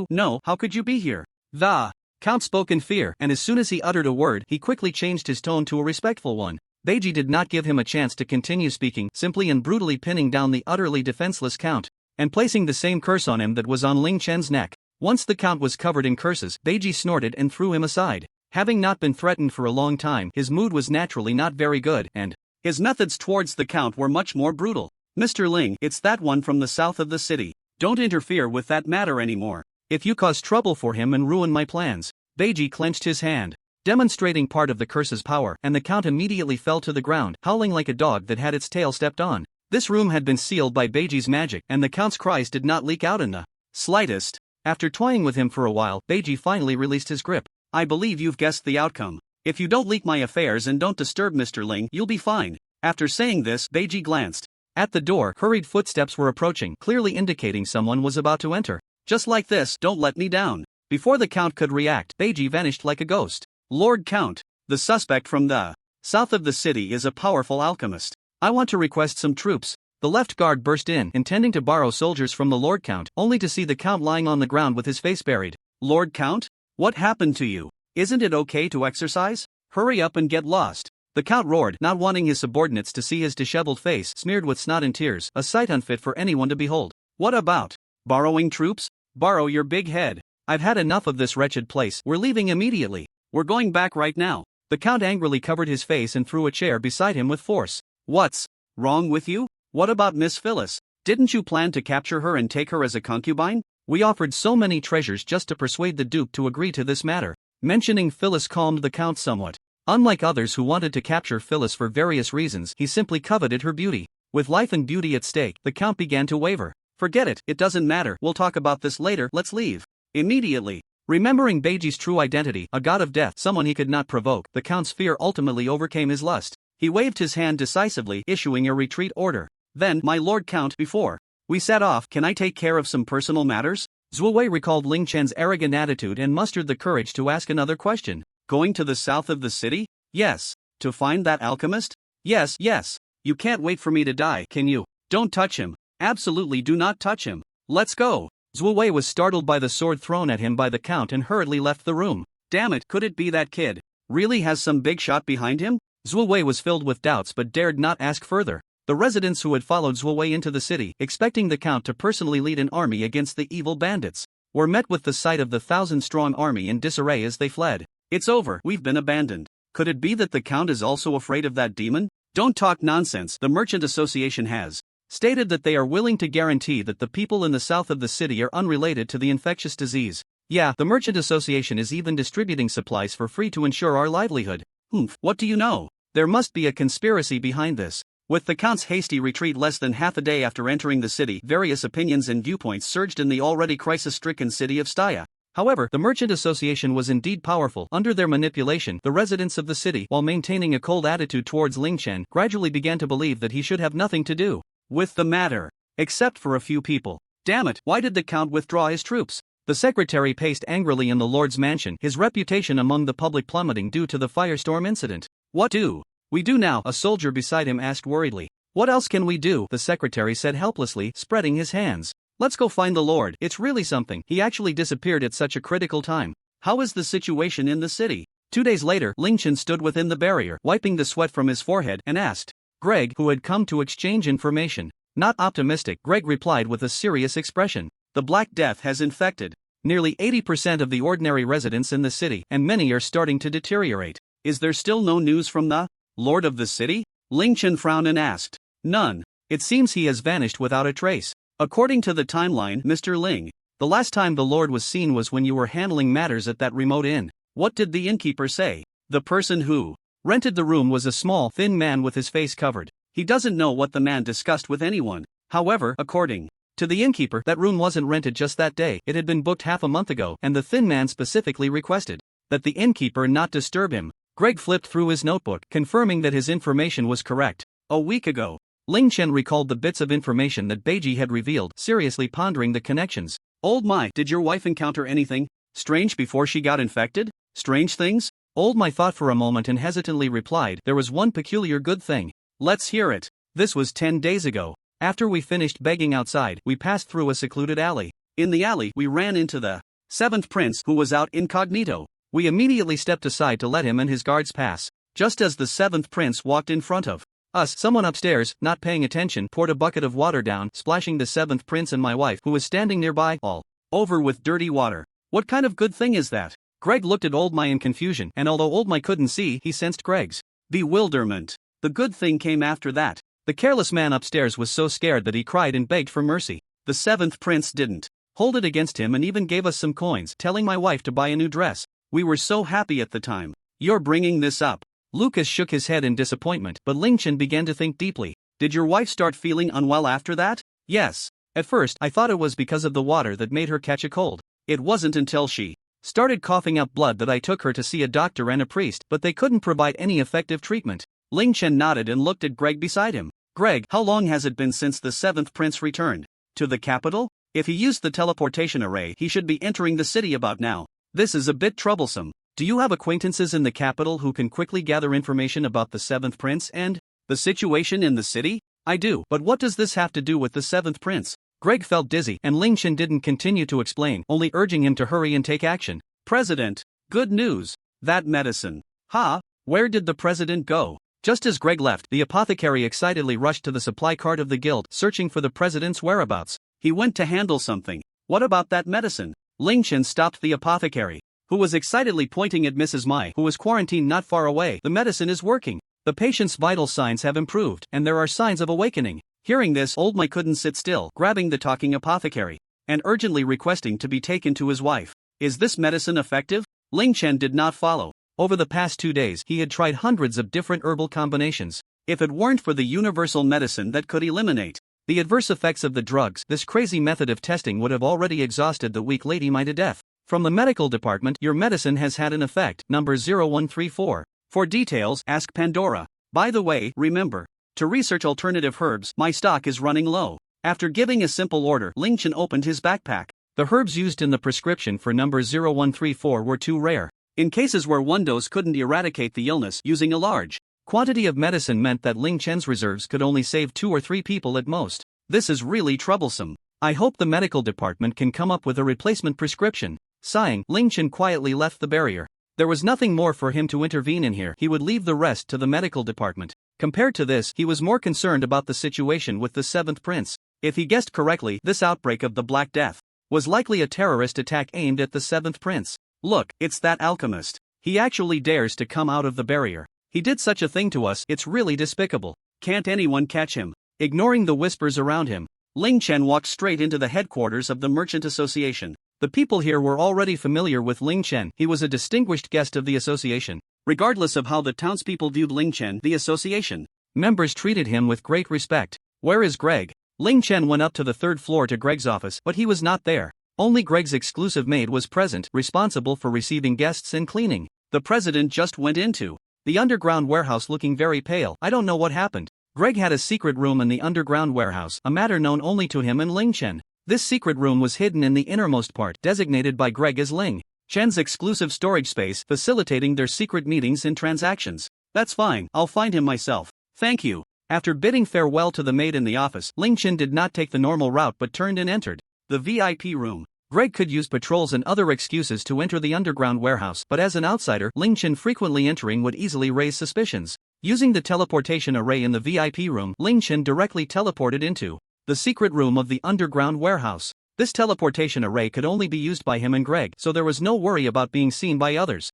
No, how could you be here? The Count spoke in fear, and as soon as he uttered a word, he quickly changed his tone to a respectful one. Beiji did not give him a chance to continue speaking, simply and brutally pinning down the utterly defenseless Count, and placing the same curse on him that was on Ling Chen's neck. Once the Count was covered in curses, Beiji snorted and threw him aside. Having not been threatened for a long time, his mood was naturally not very good, and his methods towards the Count were much more brutal. Mr. Ling, it's that one from the south of the city. Don't interfere with that matter anymore. If you cause trouble for him and ruin my plans. Beiji clenched his hand, demonstrating part of the curse's power, and the Count immediately fell to the ground, howling like a dog that had its tail stepped on. This room had been sealed by Beiji's magic, and the Count's cries did not leak out in the slightest. After toying with him for a while, Beiji finally released his grip. I believe you've guessed the outcome. If you don't leak my affairs and don't disturb Mr. Ling, you'll be fine. After saying this, Beiji glanced at the door. Hurried footsteps were approaching, clearly indicating someone was about to enter. Just like this, don't let me down. Before the Count could react, Beiji vanished like a ghost. Lord Count, the suspect from the south of the city is a powerful alchemist. I want to request some troops. The left guard burst in, intending to borrow soldiers from the Lord Count, only to see the Count lying on the ground with his face buried. Lord Count? What happened to you? Isn't it okay to exercise? Hurry up and get lost. The Count roared, not wanting his subordinates to see his disheveled face smeared with snot and tears, a sight unfit for anyone to behold. What about borrowing troops? Borrow your big head. I've had enough of this wretched place. We're leaving immediately. We're going back right now. The Count angrily covered his face and threw a chair beside him with force. What's wrong with you? What about Miss Phyllis? Didn't you plan to capture her and take her as a concubine? We offered so many treasures just to persuade the Duke to agree to this matter. Mentioning Phyllis calmed the Count somewhat. Unlike others who wanted to capture Phyllis for various reasons, he simply coveted her beauty. With life and beauty at stake, the Count began to waver. Forget it, it doesn't matter, we'll talk about this later, let's leave. Immediately. Remembering Beiji's true identity, a god of death, someone he could not provoke, the Count's fear ultimately overcame his lust. He waved his hand decisively, issuing a retreat order. Then, my Lord Count, before we set off, can I take care of some personal matters? Zhuo Wei recalled Ling Chen's arrogant attitude and mustered the courage to ask another question. Going to the south of the city? Yes. To find that alchemist? Yes. You can't wait for me to die, can you? Don't touch him. Absolutely do not touch him. Let's go. Zhuo Wei was startled by the sword thrown at him by the Count and hurriedly left the room. Damn it, could it be that kid? Really has some big shot behind him? Zhuo Wei was filled with doubts but dared not ask further. The residents who had followed Zhuo Wei into the city, expecting the Count to personally lead an army against the evil bandits, were met with the sight of the 1,000-strong army in disarray as they fled. It's over, we've been abandoned. Could it be that the Count is also afraid of that demon? Don't talk nonsense. The Merchant Association has stated that they are willing to guarantee that the people in the south of the city are unrelated to the infectious disease. Yeah, the Merchant Association is even distributing supplies for free to ensure our livelihood. What do you know? There must be a conspiracy behind this. With the Count's hasty retreat less than half a day after entering the city, various opinions and viewpoints surged in the already crisis-stricken city of Staya. However, the Merchant Association was indeed powerful. Under their manipulation, the residents of the city, while maintaining a cold attitude towards Ling Chen, gradually began to believe that he should have nothing to do with the matter, except for a few people. Damn it, why did the Count withdraw his troops? The secretary paced angrily in the Lord's mansion, his reputation among the public plummeting due to the firestorm incident. What do we do now? A soldier beside him asked worriedly. What else can we do? The secretary said helplessly, spreading his hands. Let's go find the Lord. It's really something. He actually disappeared at such a critical time. How is the situation in the city? 2 days later, Ling Chen stood within the barrier, wiping the sweat from his forehead, and asked Greg, who had come to exchange information. Not optimistic, Greg replied with a serious expression. The Black Death has infected nearly 80% of the ordinary residents in the city, and many are starting to deteriorate. Is there still no news from the Lord of the city? Ling Chen frowned and asked. None. It seems he has vanished without a trace. According to the timeline, Mr. Ling, the last time the Lord was seen was when you were handling matters at that remote inn. What did the innkeeper say? The person who rented the room was a small, thin man with his face covered. He doesn't know what the man discussed with anyone. However, according to the innkeeper, that room wasn't rented just that day. It had been booked half a month ago, and the thin man specifically requested that the innkeeper not disturb him. Greg flipped through his notebook, confirming that his information was correct. A week ago. Ling Chen recalled the bits of information that Beiji had revealed, seriously pondering the connections. Old my, did your wife encounter anything strange before she got infected? Strange things? Old my thought for a moment and hesitantly replied, there was one peculiar good thing. Let's hear it. This was 10 days ago. After we finished begging outside, we passed through a secluded alley. In the alley, we ran into the 7th prince, who was out incognito. We immediately stepped aside to let him and his guards pass. Just as the 7th prince walked in front of us, someone upstairs, not paying attention, poured a bucket of water down, splashing the 7th prince and my wife, who was standing nearby, all over with dirty water. What kind of good thing is that? Greg looked at Old My in confusion, and although Old My couldn't see, he sensed Greg's bewilderment. The good thing came after that. The careless man upstairs was so scared that he cried and begged for mercy. The 7th prince didn't hold it against him and even gave us some coins, telling my wife to buy a new dress. We were so happy at the time. You're bringing this up. Lucas shook his head in disappointment, but Ling Chen began to think deeply. Did your wife start feeling unwell after that? Yes. At first, I thought it was because of the water that made her catch a cold. It wasn't until she started coughing up blood that I took her to see a doctor and a priest, but they couldn't provide any effective treatment. Ling Chen nodded and looked at Greg beside him. Greg, how long has it been since the 7th prince returned to the capital? If he used the teleportation array, he should be entering the city about now. This is a bit troublesome. Do you have acquaintances in the capital who can quickly gather information about the 7th prince and the situation in the city? I do, but what does this have to do with the 7th prince? Greg felt dizzy, and Ling Chen didn't continue to explain, only urging him to hurry and take action. President, good news. That medicine. Where did the president go? Just as Greg left, the apothecary excitedly rushed to the supply cart of the guild, searching for the president's whereabouts. He went to handle something. What about that medicine? Ling Chen stopped the apothecary, who was excitedly pointing at Mrs. Mai, who was quarantined not far away. The medicine is working. The patient's vital signs have improved, and there are signs of awakening. Hearing this, Old Mai couldn't sit still, grabbing the talking apothecary and urgently requesting to be taken to his wife. Is this medicine effective? Ling Chen did not follow. Over the past 2 days, he had tried hundreds of different herbal combinations. If it weren't for the universal medicine that could eliminate the adverse effects of the drugs, this crazy method of testing would have already exhausted the weak lady Mai to death. From the medical department, your medicine has had an effect, number 0134. For details, ask Pandora. By the way, remember to research alternative herbs. My stock is running low. After giving a simple order, Ling Chen opened his backpack. The herbs used in the prescription for number 0134 were too rare. In cases where one dose couldn't eradicate the illness, using a large quantity of medicine meant that Ling Chen's reserves could only save 2 or 3 people at most. This is really troublesome. I hope the medical department can come up with a replacement prescription. Sighing, Ling Chen quietly left the barrier. There was nothing more for him to intervene in here. He would leave the rest to the medical department. Compared to this, he was more concerned about the situation with the 7th prince. If he guessed correctly, this outbreak of the Black Death was likely a terrorist attack aimed at the 7th prince. Look, it's that alchemist. He actually dares to come out of the barrier. He did such a thing to us, it's really despicable. Can't anyone catch him? Ignoring the whispers around him, Ling Chen walked straight into the headquarters of the Merchant Association. The people here were already familiar with Ling Chen. He was a distinguished guest of the association. Regardless of how the townspeople viewed Ling Chen, the association members treated him with great respect. Where is Greg? Ling Chen went up to the 3rd floor to Greg's office, but he was not there. Only Greg's exclusive maid was present, responsible for receiving guests and cleaning. The president just went into the underground warehouse looking very pale. I don't know what happened. Greg had a secret room in the underground warehouse, a matter known only to him and Ling Chen. This secret room was hidden in the innermost part, designated by Greg as Ling Chen's exclusive storage space, facilitating their secret meetings and transactions. That's fine, I'll find him myself. Thank you. After bidding farewell to the maid in the office, Ling Chen did not take the normal route but turned and entered the VIP room. Greg could use patrols and other excuses to enter the underground warehouse, but as an outsider, Ling Chen frequently entering would easily raise suspicions. Using the teleportation array in the VIP room, Ling Chen directly teleported into the secret room of the underground warehouse. This teleportation array could only be used by him and Greg, so there was no worry about being seen by others.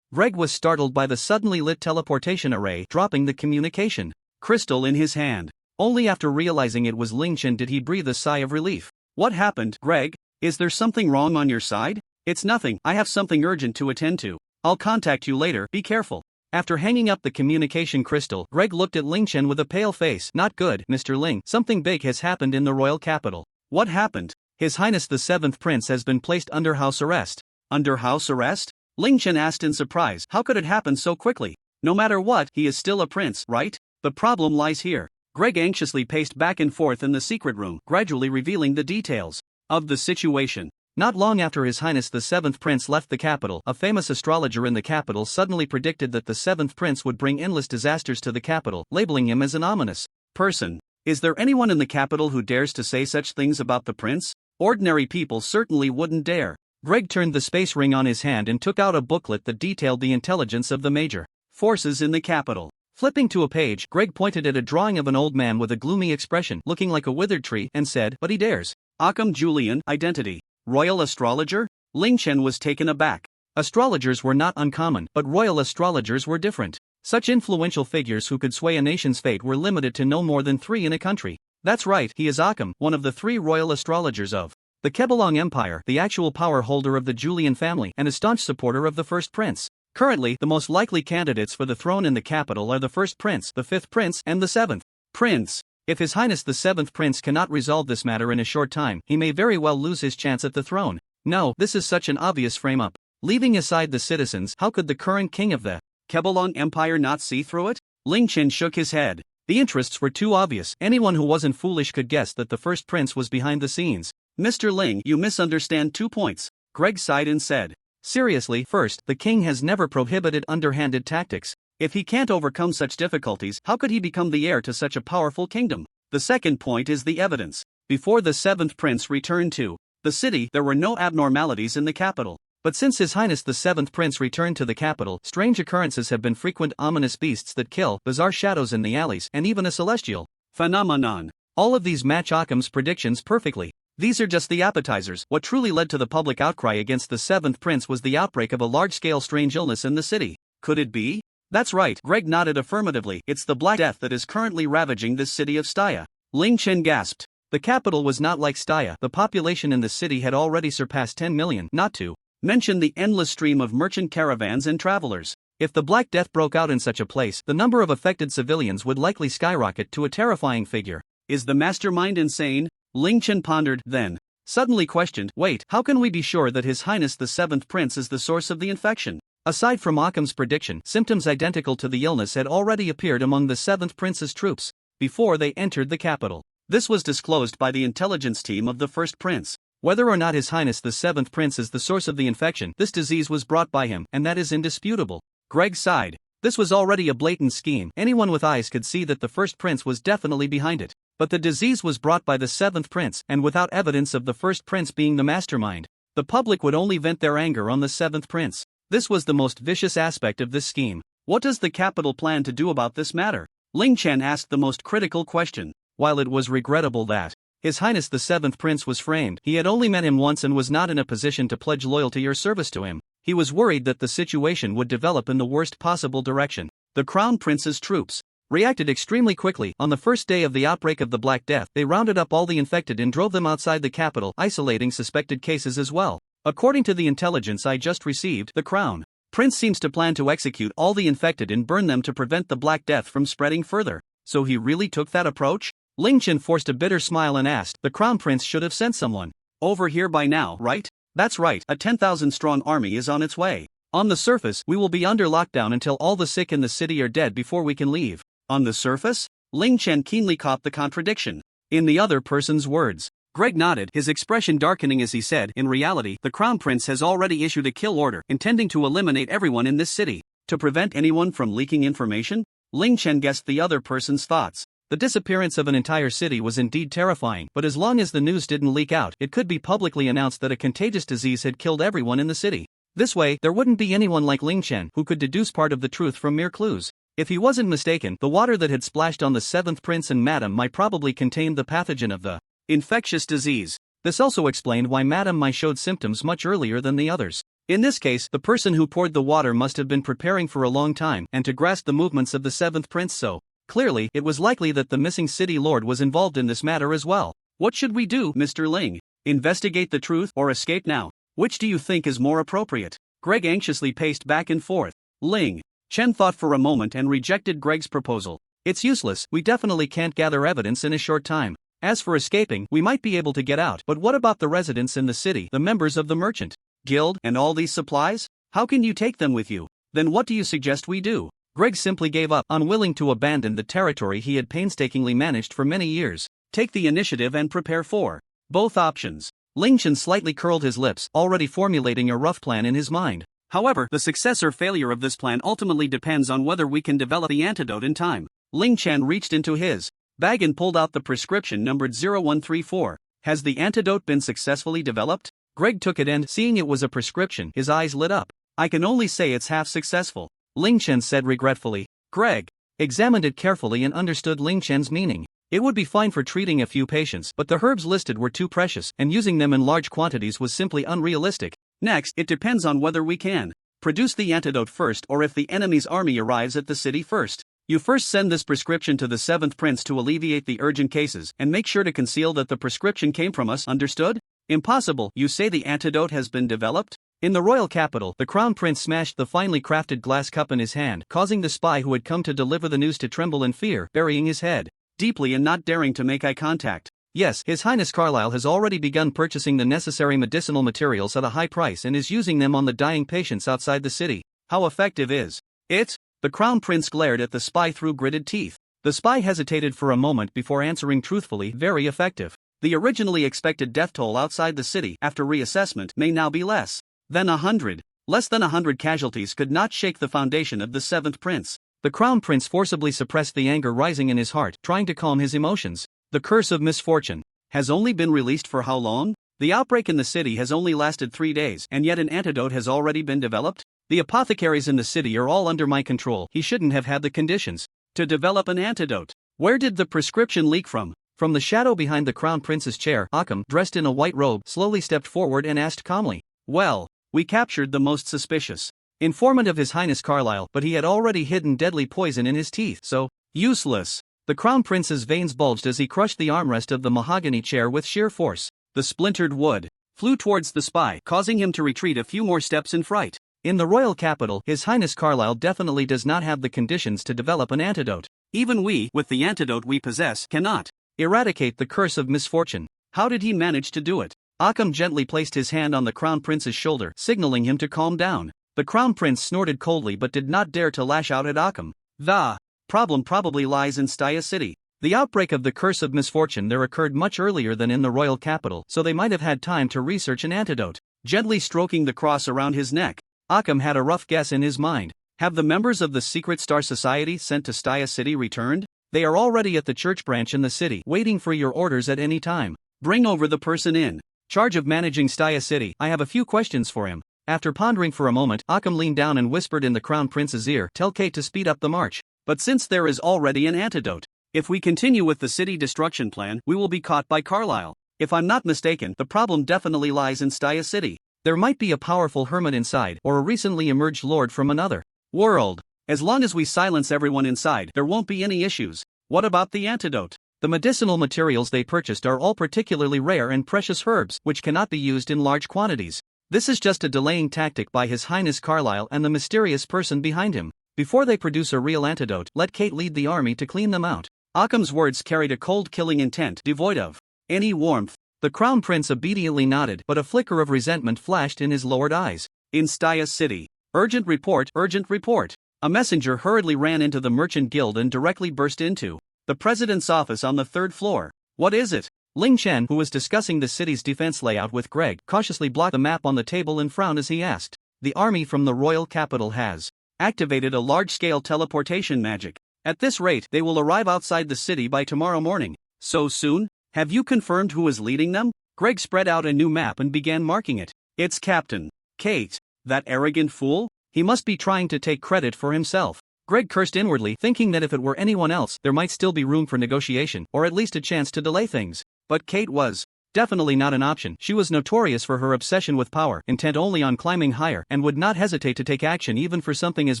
Greg was startled by the suddenly lit teleportation array, dropping the communication crystal in his hand. Only after realizing it was Ling Chen did he breathe a sigh of relief. What happened, Greg? Is there something wrong on your side? It's nothing, I have something urgent to attend to. I'll contact you later, be careful. After hanging up the communication crystal, Greg looked at Ling Chen with a pale face. Not good, Mr. Ling. Something big has happened in the royal capital. What happened? His Highness the 7th Prince has been placed under house arrest. Under house arrest? Ling Chen asked in surprise. How could it happen so quickly? No matter what, he is still a prince, right? The problem lies here. Greg anxiously paced back and forth in the secret room, gradually revealing the details of the situation. Not long after His Highness the 7th Prince left the capital, a famous astrologer in the capital suddenly predicted that the 7th Prince would bring endless disasters to the capital, labeling him as an ominous person. Is there anyone in the capital who dares to say such things about the prince? Ordinary people certainly wouldn't dare. Greg turned the space ring on his hand and took out a booklet that detailed the intelligence of the major forces in the capital. Flipping to a page, Greg pointed at a drawing of an old man with a gloomy expression, looking like a withered tree, and said, "But he dares." Occam Julian, identity. Royal astrologer? Ling Chen was taken aback. Astrologers were not uncommon, but royal astrologers were different. Such influential figures who could sway a nation's fate were limited to no more than 3 in a country. That's right, he is Occam, one of the 3 royal astrologers of the Epilogue Empire, the actual power holder of the Julian family, and a staunch supporter of the first prince. Currently, the most likely candidates for the throne in the capital are the first prince, the 5th prince, and the 7th prince. If His Highness the 7th Prince cannot resolve this matter in a short time, he may very well lose his chance at the throne. No, this is such an obvious frame-up. Leaving aside the citizens, how could the current king of the Epilogue Empire not see through it? Ling Chen shook his head. The interests were too obvious. Anyone who wasn't foolish could guess that the first prince was behind the scenes. Mr. Ling, you misunderstand 2 points. Greg sighed and said. Seriously, first, the king has never prohibited underhanded tactics. If he can't overcome such difficulties, how could he become the heir to such a powerful kingdom? The second point is the evidence. Before the 7th prince returned to the city, there were no abnormalities in the capital. But since His Highness the 7th Prince returned to the capital, strange occurrences have been frequent: ominous beasts that kill, bizarre shadows in the alleys, and even a celestial phenomenon. All of these match Occam's predictions perfectly. These are just the appetizers. What truly led to the public outcry against the 7th Prince was the outbreak of a large-scale strange illness in the city. Could it be? That's right, Greg nodded affirmatively. It's the Black Death that is currently ravaging this city of Stya. Ling Chen gasped. The capital was not like Stya. The population in the city had already surpassed 10 million, not to mention the endless stream of merchant caravans and travelers. If the Black Death broke out in such a place, the number of affected civilians would likely skyrocket to a terrifying figure. Is the mastermind insane? Ling Chen pondered, then suddenly questioned, wait, how can we be sure that His Highness the 7th Prince is the source of the infection? Aside from Occam's prediction, symptoms identical to the illness had already appeared among the 7th Prince's troops before they entered the capital. This was disclosed by the intelligence team of the first prince. Whether or not His Highness the 7th Prince is the source of the infection, this disease was brought by him, and that is indisputable. Greg sighed. This was already a blatant scheme. Anyone with eyes could see that the first prince was definitely behind it. But the disease was brought by the 7th prince, and without evidence of the first prince being the mastermind, the public would only vent their anger on the 7th prince. This was the most vicious aspect of this scheme. What does the capital plan to do about this matter? Ling Chen asked the most critical question. While it was regrettable that His Highness the 7th Prince was framed, he had only met him once and was not in a position to pledge loyalty or service to him. He was worried that the situation would develop in the worst possible direction. The Crown Prince's troops reacted extremely quickly. On the first day of the outbreak of the Black Death, they rounded up all the infected and drove them outside the capital, isolating suspected cases as well. According to the intelligence I just received, the Crown Prince seems to plan to execute all the infected and burn them to prevent the Black Death from spreading further. So he really took that approach? Ling Chen forced a bitter smile and asked, the Crown Prince should have sent someone. Over here by now, right? That's right, a 10,000-strong army is on its way. On the surface, we will be under lockdown until all the sick in the city are dead before we can leave. On the surface? Ling Chen keenly caught the contradiction. In the other person's words. Greg nodded, his expression darkening as he said, in reality, the Crown Prince has already issued a kill order, intending to eliminate everyone in this city. To prevent anyone from leaking information? Ling Chen guessed the other person's thoughts. The disappearance of an entire city was indeed terrifying, but as long as the news didn't leak out, it could be publicly announced that a contagious disease had killed everyone in the city. This way, there wouldn't be anyone like Ling Chen who could deduce part of the truth from mere clues. If he wasn't mistaken, the water that had splashed on the 7th prince and Madame Mai probably contained the pathogen of the infectious disease. This also explained why Madame Mai showed symptoms much earlier than the others. In this case, the person who poured the water must have been preparing for a long time and to grasp the movements of the 7th prince, so clearly, it was likely that the missing city lord was involved in this matter as well. What should we do, Mr. Ling? Investigate the truth or escape now? Which do you think is more appropriate? Greg anxiously paced back and forth. Ling Chen thought for a moment and rejected Greg's proposal. It's useless, we definitely can't gather evidence in a short time. As for escaping, we might be able to get out, but what about the residents in the city, the members of the merchant guild, and all these supplies? How can you take them with you? Then what do you suggest we do? Greg simply gave up, unwilling to abandon the territory he had painstakingly managed for many years. Take the initiative and prepare for both options. Ling Chen slightly curled his lips, already formulating a rough plan in his mind. However, the success or failure of this plan ultimately depends on whether we can develop the antidote in time. Ling Chen reached into his bag and pulled out the prescription numbered 0134. Has the antidote been successfully developed? Greg took it and, seeing it was a prescription, his eyes lit up. I can only say it's half successful, Ling Chen said regretfully. Greg examined it carefully and understood Ling Chen's meaning. It would be fine for treating a few patients, but the herbs listed were too precious, and using them in large quantities was simply unrealistic. Next, it depends on whether we can produce the antidote first or if the enemy's army arrives at the city first. You first send this prescription to the 7th prince to alleviate the urgent cases, and make sure to conceal that the prescription came from us, understood? Impossible, you say the antidote has been developed? In the royal capital, the crown prince smashed the finely crafted glass cup in his hand, causing the spy who had come to deliver the news to tremble in fear, burying his head deeply and not daring to make eye contact. Yes, His Highness Carlyle has already begun purchasing the necessary medicinal materials at a high price and is using them on the dying patients outside the city. How effective is it? The crown prince glared at the spy through gritted teeth. The spy hesitated for a moment before answering truthfully, very effective. The originally expected death toll outside the city after reassessment may now be less than 100. Less than 100 casualties could not shake the foundation of the 7th prince. The crown prince forcibly suppressed the anger rising in his heart, trying to calm his emotions. The curse of misfortune has only been released for how long? The outbreak in the city has only lasted 3 days, and yet an antidote has already been developed? The apothecaries in the city are all under my control. He shouldn't have had the conditions to develop an antidote. Where did the prescription leak from? From the shadow behind the crown prince's chair, Alchemy, dressed in a white robe, slowly stepped forward and asked calmly. Well, we captured the most suspicious informant of His Highness Carlyle, but he had already hidden deadly poison in his teeth, so useless. The crown prince's veins bulged as he crushed the armrest of the mahogany chair with sheer force. The splintered wood flew towards the spy, causing him to retreat a few more steps in fright. In the royal capital, His Highness Carlyle definitely does not have the conditions to develop an antidote. Even we, with the antidote we possess, cannot eradicate the curse of misfortune. How did he manage to do it? Alchemy gently placed his hand on the crown prince's shoulder, signaling him to calm down. The crown prince snorted coldly but did not dare to lash out at Alchemy. The problem probably lies in Staya City. The outbreak of the curse of misfortune there occurred much earlier than in the royal capital, so they might have had time to research an antidote. Gently stroking the cross around his neck, Alchemy had a rough guess in his mind. Have the members of the Secret Star Society sent to Staya City returned? They are already at the church branch in the city, waiting for your orders at any time. Bring over the person in charge of managing Staya City. I have a few questions for him. After pondering for a moment, Alchemy leaned down and whispered in the crown prince's ear, tell Kate to speed up the march. But since there is already an antidote, if we continue with the city destruction plan, we will be caught by Carlyle. If I'm not mistaken, the problem definitely lies in Staya City. There might be a powerful hermit inside, or a recently emerged lord from another world. As long as we silence everyone inside, there won't be any issues. What about the antidote? The medicinal materials they purchased are all particularly rare and precious herbs, which cannot be used in large quantities. This is just a delaying tactic by His Highness Carlyle and the mysterious person behind him. Before they produce a real antidote, let Kate lead the army to clean them out. Alchemy's words carried a cold killing intent, devoid of any warmth. The Crown Prince obediently nodded, but a flicker of resentment flashed in his lowered eyes. In Staya City. Urgent report, urgent report. A messenger hurriedly ran into the Merchant Guild and directly burst into the president's office on the 3rd floor. What is it? Ling Chen, who was discussing the city's defense layout with Greg, cautiously blocked the map on the table and frowned as he asked. The army from the royal capital has activated a large-scale teleportation magic. At this rate, they will arrive outside the city by tomorrow morning. So soon? Have you confirmed who is leading them? Greg spread out a new map and began marking it. It's Captain Kate. That arrogant fool? He must be trying to take credit for himself. Greg cursed inwardly, thinking that if it were anyone else, there might still be room for negotiation, or at least a chance to delay things. But Kate was definitely not an option. She was notorious for her obsession with power, intent only on climbing higher, and would not hesitate to take action even for something as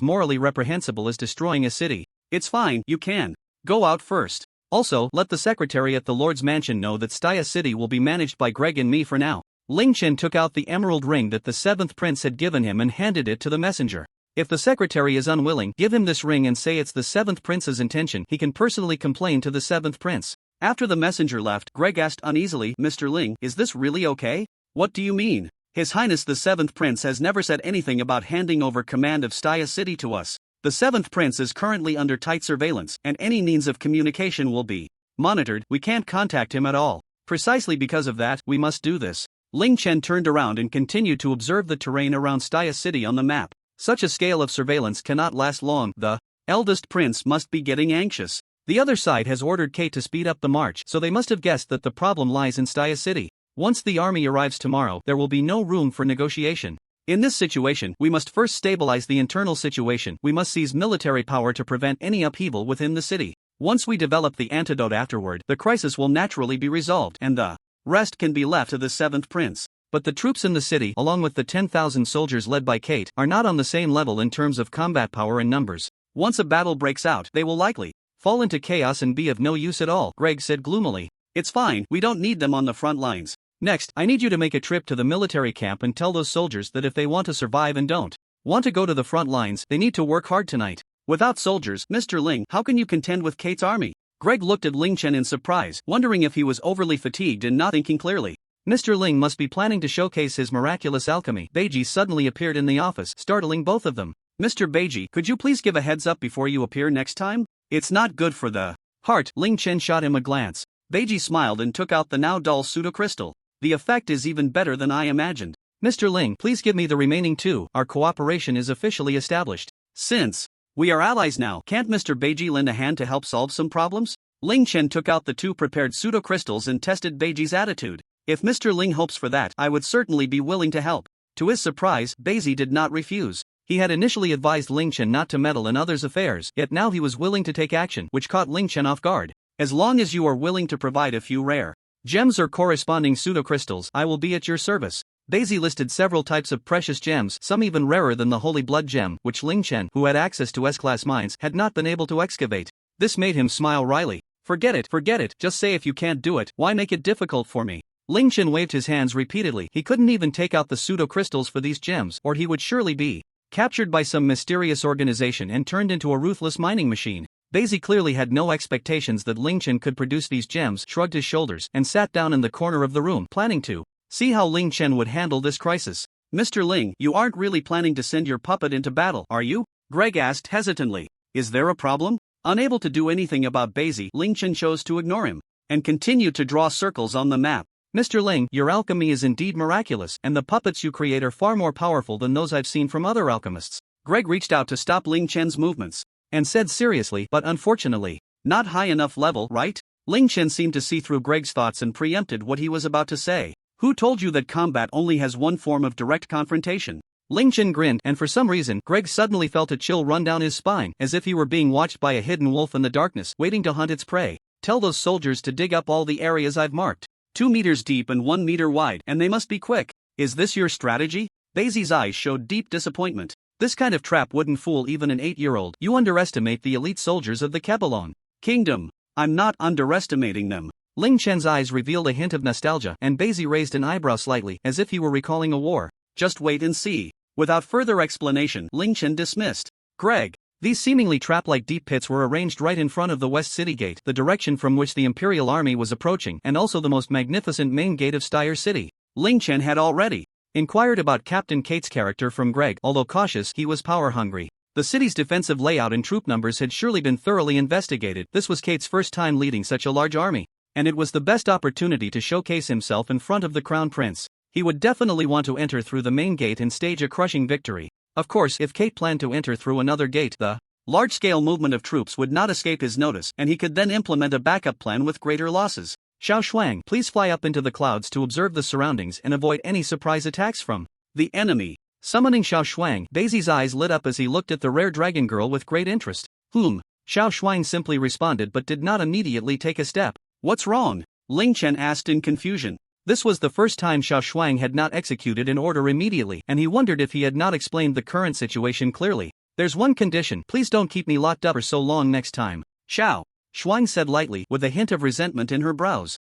morally reprehensible as destroying a city. It's fine, you can go out first. Also, let the secretary at the Lord's Mansion know that Staya City will be managed by Greg and me for now. Ling Chen took out the emerald ring that the 7th prince had given him and handed it to the messenger. If the secretary is unwilling, give him this ring and say it's the 7th prince's intention. He can personally complain to the 7th prince. After the messenger left, Greg asked uneasily, Mr. Ling, is this really okay? What do you mean? His Highness the 7th Prince has never said anything about handing over command of Staya City to us. The 7th Prince is currently under tight surveillance, and any means of communication will be monitored. We can't contact him at all. Precisely because of that, we must do this. Ling Chen turned around and continued to observe the terrain around Staya City on the map. Such a scale of surveillance cannot last long. The eldest prince must be getting anxious. The other side has ordered Kate to speed up the march, so they must have guessed that the problem lies in Staya City. Once the army arrives tomorrow, there will be no room for negotiation. In this situation, we must first stabilize the internal situation. We must seize military power to prevent any upheaval within the city. Once we develop the antidote afterward, the crisis will naturally be resolved, and the rest can be left to the 7th prince. But the troops in the city, along with the 10,000 soldiers led by Kate, are not on the same level in terms of combat power and numbers. Once a battle breaks out, they will likely fall into chaos and be of no use at all, Greg said gloomily. It's fine, we don't need them on the front lines. Next, I need you to make a trip to the military camp and tell those soldiers that if they want to survive and don't want to go to the front lines, they need to work hard tonight. Without soldiers, Mr. Ling, how can you contend with Kate's army? Greg looked at Ling Chen in surprise, wondering if he was overly fatigued and not thinking clearly. Mr. Ling must be planning to showcase his miraculous alchemy. Beiji suddenly appeared in the office, startling both of them. Mr. Beiji, could you please give a heads up before you appear next time? It's not good for the heart. Ling Chen shot him a glance. Beiji smiled and took out the now dull pseudo-crystal. The effect is even better than I imagined. Mr. Ling, please give me the remaining 2. Our cooperation is officially established. Since we are allies now, can't Mr. Beiji lend a hand to help solve some problems? Ling Chen took out the 2 prepared pseudo-crystals and tested Beiji's attitude. If Mr. Ling hopes for that, I would certainly be willing to help. To his surprise, Beiji did not refuse. He had initially advised Ling Chen not to meddle in others' affairs, yet now he was willing to take action, which caught Ling Chen off guard. As long as you are willing to provide a few rare gems or corresponding pseudo-crystals, I will be at your service. Beiji listed several types of precious gems, some even rarer than the Holy Blood Gem, which Ling Chen, who had access to S-class mines, had not been able to excavate. This made him smile wryly. Forget it, just say if you can't do it, why make it difficult for me? Ling Chen waved his hands repeatedly. He couldn't even take out the pseudo-crystals for these gems, or he would surely be captured by some mysterious organization and turned into a ruthless mining machine. Beiji clearly had no expectations that Ling Chen could produce these gems, shrugged his shoulders, and sat down in the corner of the room, planning to see how Ling Chen would handle this crisis. Mr. Ling, you aren't really planning to send your puppet into battle, are you? Greg asked hesitantly. Is there a problem? Unable to do anything about Beiji, Ling Chen chose to ignore him and continued to draw circles on the map. Mr. Ling, your alchemy is indeed miraculous, and the puppets you create are far more powerful than those I've seen from other alchemists. Greg reached out to stop Ling Chen's movements and said seriously, but unfortunately, not high enough level, right? Ling Chen seemed to see through Greg's thoughts and preempted what he was about to say. Who told you that combat only has one form of direct confrontation? Ling Chen grinned, and for some reason, Greg suddenly felt a chill run down his spine, as if he were being watched by a hidden wolf in the darkness, waiting to hunt its prey. Tell those soldiers to dig up all the areas I've marked. 2 meters deep and 1 meter wide, and they must be quick. Is this your strategy? Beiji's eyes showed deep disappointment. This kind of trap wouldn't fool even an 8-year-old. You underestimate the elite soldiers of the Kebelon Kingdom. I'm not underestimating them. Ling Chen's eyes revealed a hint of nostalgia, and Beiji raised an eyebrow slightly, as if he were recalling a war. Just wait and see. Without further explanation, Ling Chen dismissed Greg. These seemingly trap-like deep pits were arranged right in front of the west city gate, the direction from which the Imperial army was approaching, and also the most magnificent main gate of Styre City. Ling Chen had already inquired about Captain Kate's character from Greg. Although cautious, he was power-hungry. The city's defensive layout and troop numbers had surely been thoroughly investigated. This was Kate's first time leading such a large army, and it was the best opportunity to showcase himself in front of the Crown Prince. He would definitely want to enter through the main gate and stage a crushing victory. Of course, if Kate planned to enter through another gate, the large-scale movement of troops would not escape his notice, and he could then implement a backup plan with greater losses. Xiao Shuang, please fly up into the clouds to observe the surroundings and avoid any surprise attacks from the enemy. Summoning Xiao Shuang, Daisy's eyes lit up as he looked at the rare dragon girl with great interest. Xiao Shuang simply responded but did not immediately take a step. What's wrong? Ling Chen asked in confusion. This was the first time Xiao Shuang had not executed an order immediately, and he wondered if he had not explained the current situation clearly. There's one condition, please don't keep me locked up for so long next time. Xiao Shuang said lightly, with a hint of resentment in her brows.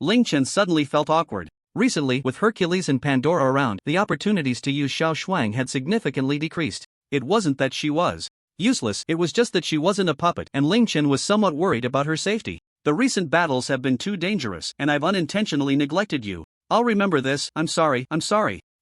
Ling Chen suddenly felt awkward. Recently, with Hercules and Pandora around, the opportunities to use Xiao Shuang had significantly decreased. It wasn't that she was useless, it was just that she wasn't a puppet, and Ling Chen was somewhat worried about her safety. The recent battles have been too dangerous, and I've unintentionally neglected you. I'll remember this. I'm sorry.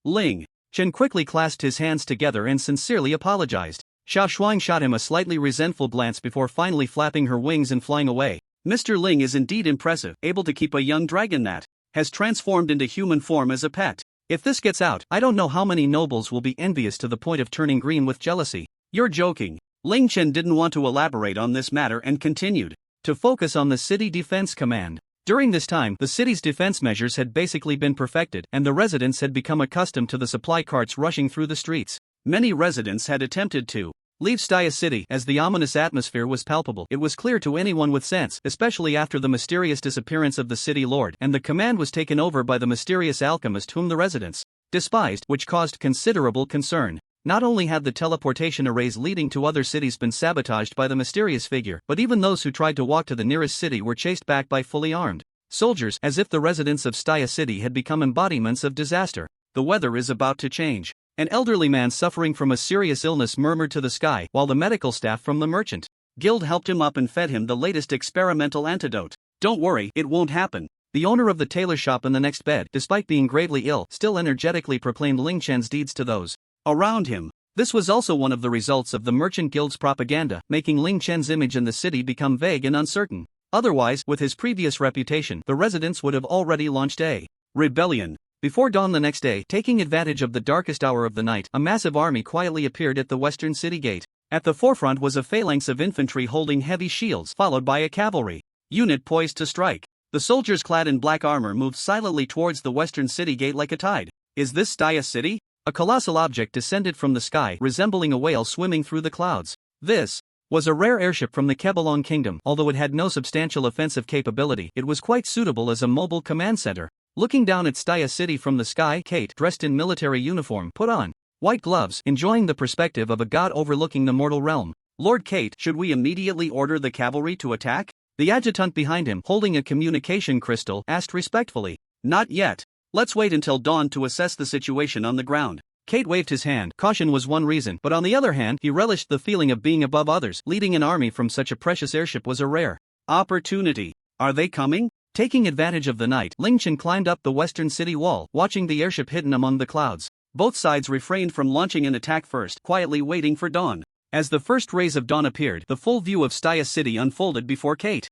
Ling Chen quickly clasped his hands together and sincerely apologized. Xiao Shuang shot him a slightly resentful glance before finally flapping her wings and flying away. Mr. Ling is indeed impressive, able to keep a young dragon that has transformed into human form as a pet. If this gets out, I don't know how many nobles will be envious to the point of turning green with jealousy. You're joking. Ling Chen didn't want to elaborate on this matter and continued to focus on the city defense command. During this time, the city's defense measures had basically been perfected, and the residents had become accustomed to the supply carts rushing through the streets. Many residents had attempted to leave Styre City as the ominous atmosphere was palpable. It was clear to anyone with sense, especially after the mysterious disappearance of the city lord, and the command was taken over by the mysterious alchemist whom the residents despised, which caused considerable concern. Not only had the teleportation arrays leading to other cities been sabotaged by the mysterious figure, but even those who tried to walk to the nearest city were chased back by fully armed soldiers, as if the residents of Styre City had become embodiments of disaster. The weather is about to change. An elderly man suffering from a serious illness murmured to the sky, while the medical staff from the merchant guild helped him up and fed him the latest experimental antidote. Don't worry, it won't happen. The owner of the tailor shop in the next bed, despite being gravely ill, still energetically proclaimed Ling Chen's deeds to those around him. This was also one of the results of the merchant guild's propaganda, making Ling Chen's image in the city become vague and uncertain. Otherwise, with his previous reputation, the residents would have already launched a rebellion. Before dawn the next day, taking advantage of the darkest hour of the night, a massive army quietly appeared at the western city gate. At the forefront was a phalanx of infantry holding heavy shields, followed by a cavalry unit poised to strike. The soldiers clad in black armor moved silently towards the western city gate like a tide. Is this Styre City? A colossal object descended from the sky, resembling a whale swimming through the clouds. This was a rare airship from the Kebelong Kingdom. Although it had no substantial offensive capability, it was quite suitable as a mobile command center. Looking down at Styre City from the sky, Kate, dressed in military uniform, put on white gloves, enjoying the perspective of a god overlooking the mortal realm. Lord Kate, should we immediately order the cavalry to attack? The adjutant behind him, holding a communication crystal, asked respectfully. Not yet. Let's wait until dawn to assess the situation on the ground. Kate waved his hand. Caution was one reason, but on the other hand, he relished the feeling of being above others. Leading an army from such a precious airship was a rare opportunity. Are they coming? Taking advantage of the night, Ling Chen climbed up the western city wall, watching the airship hidden among the clouds. Both sides refrained from launching an attack first, quietly waiting for dawn. As the first rays of dawn appeared, the full view of Styre City unfolded before Kate.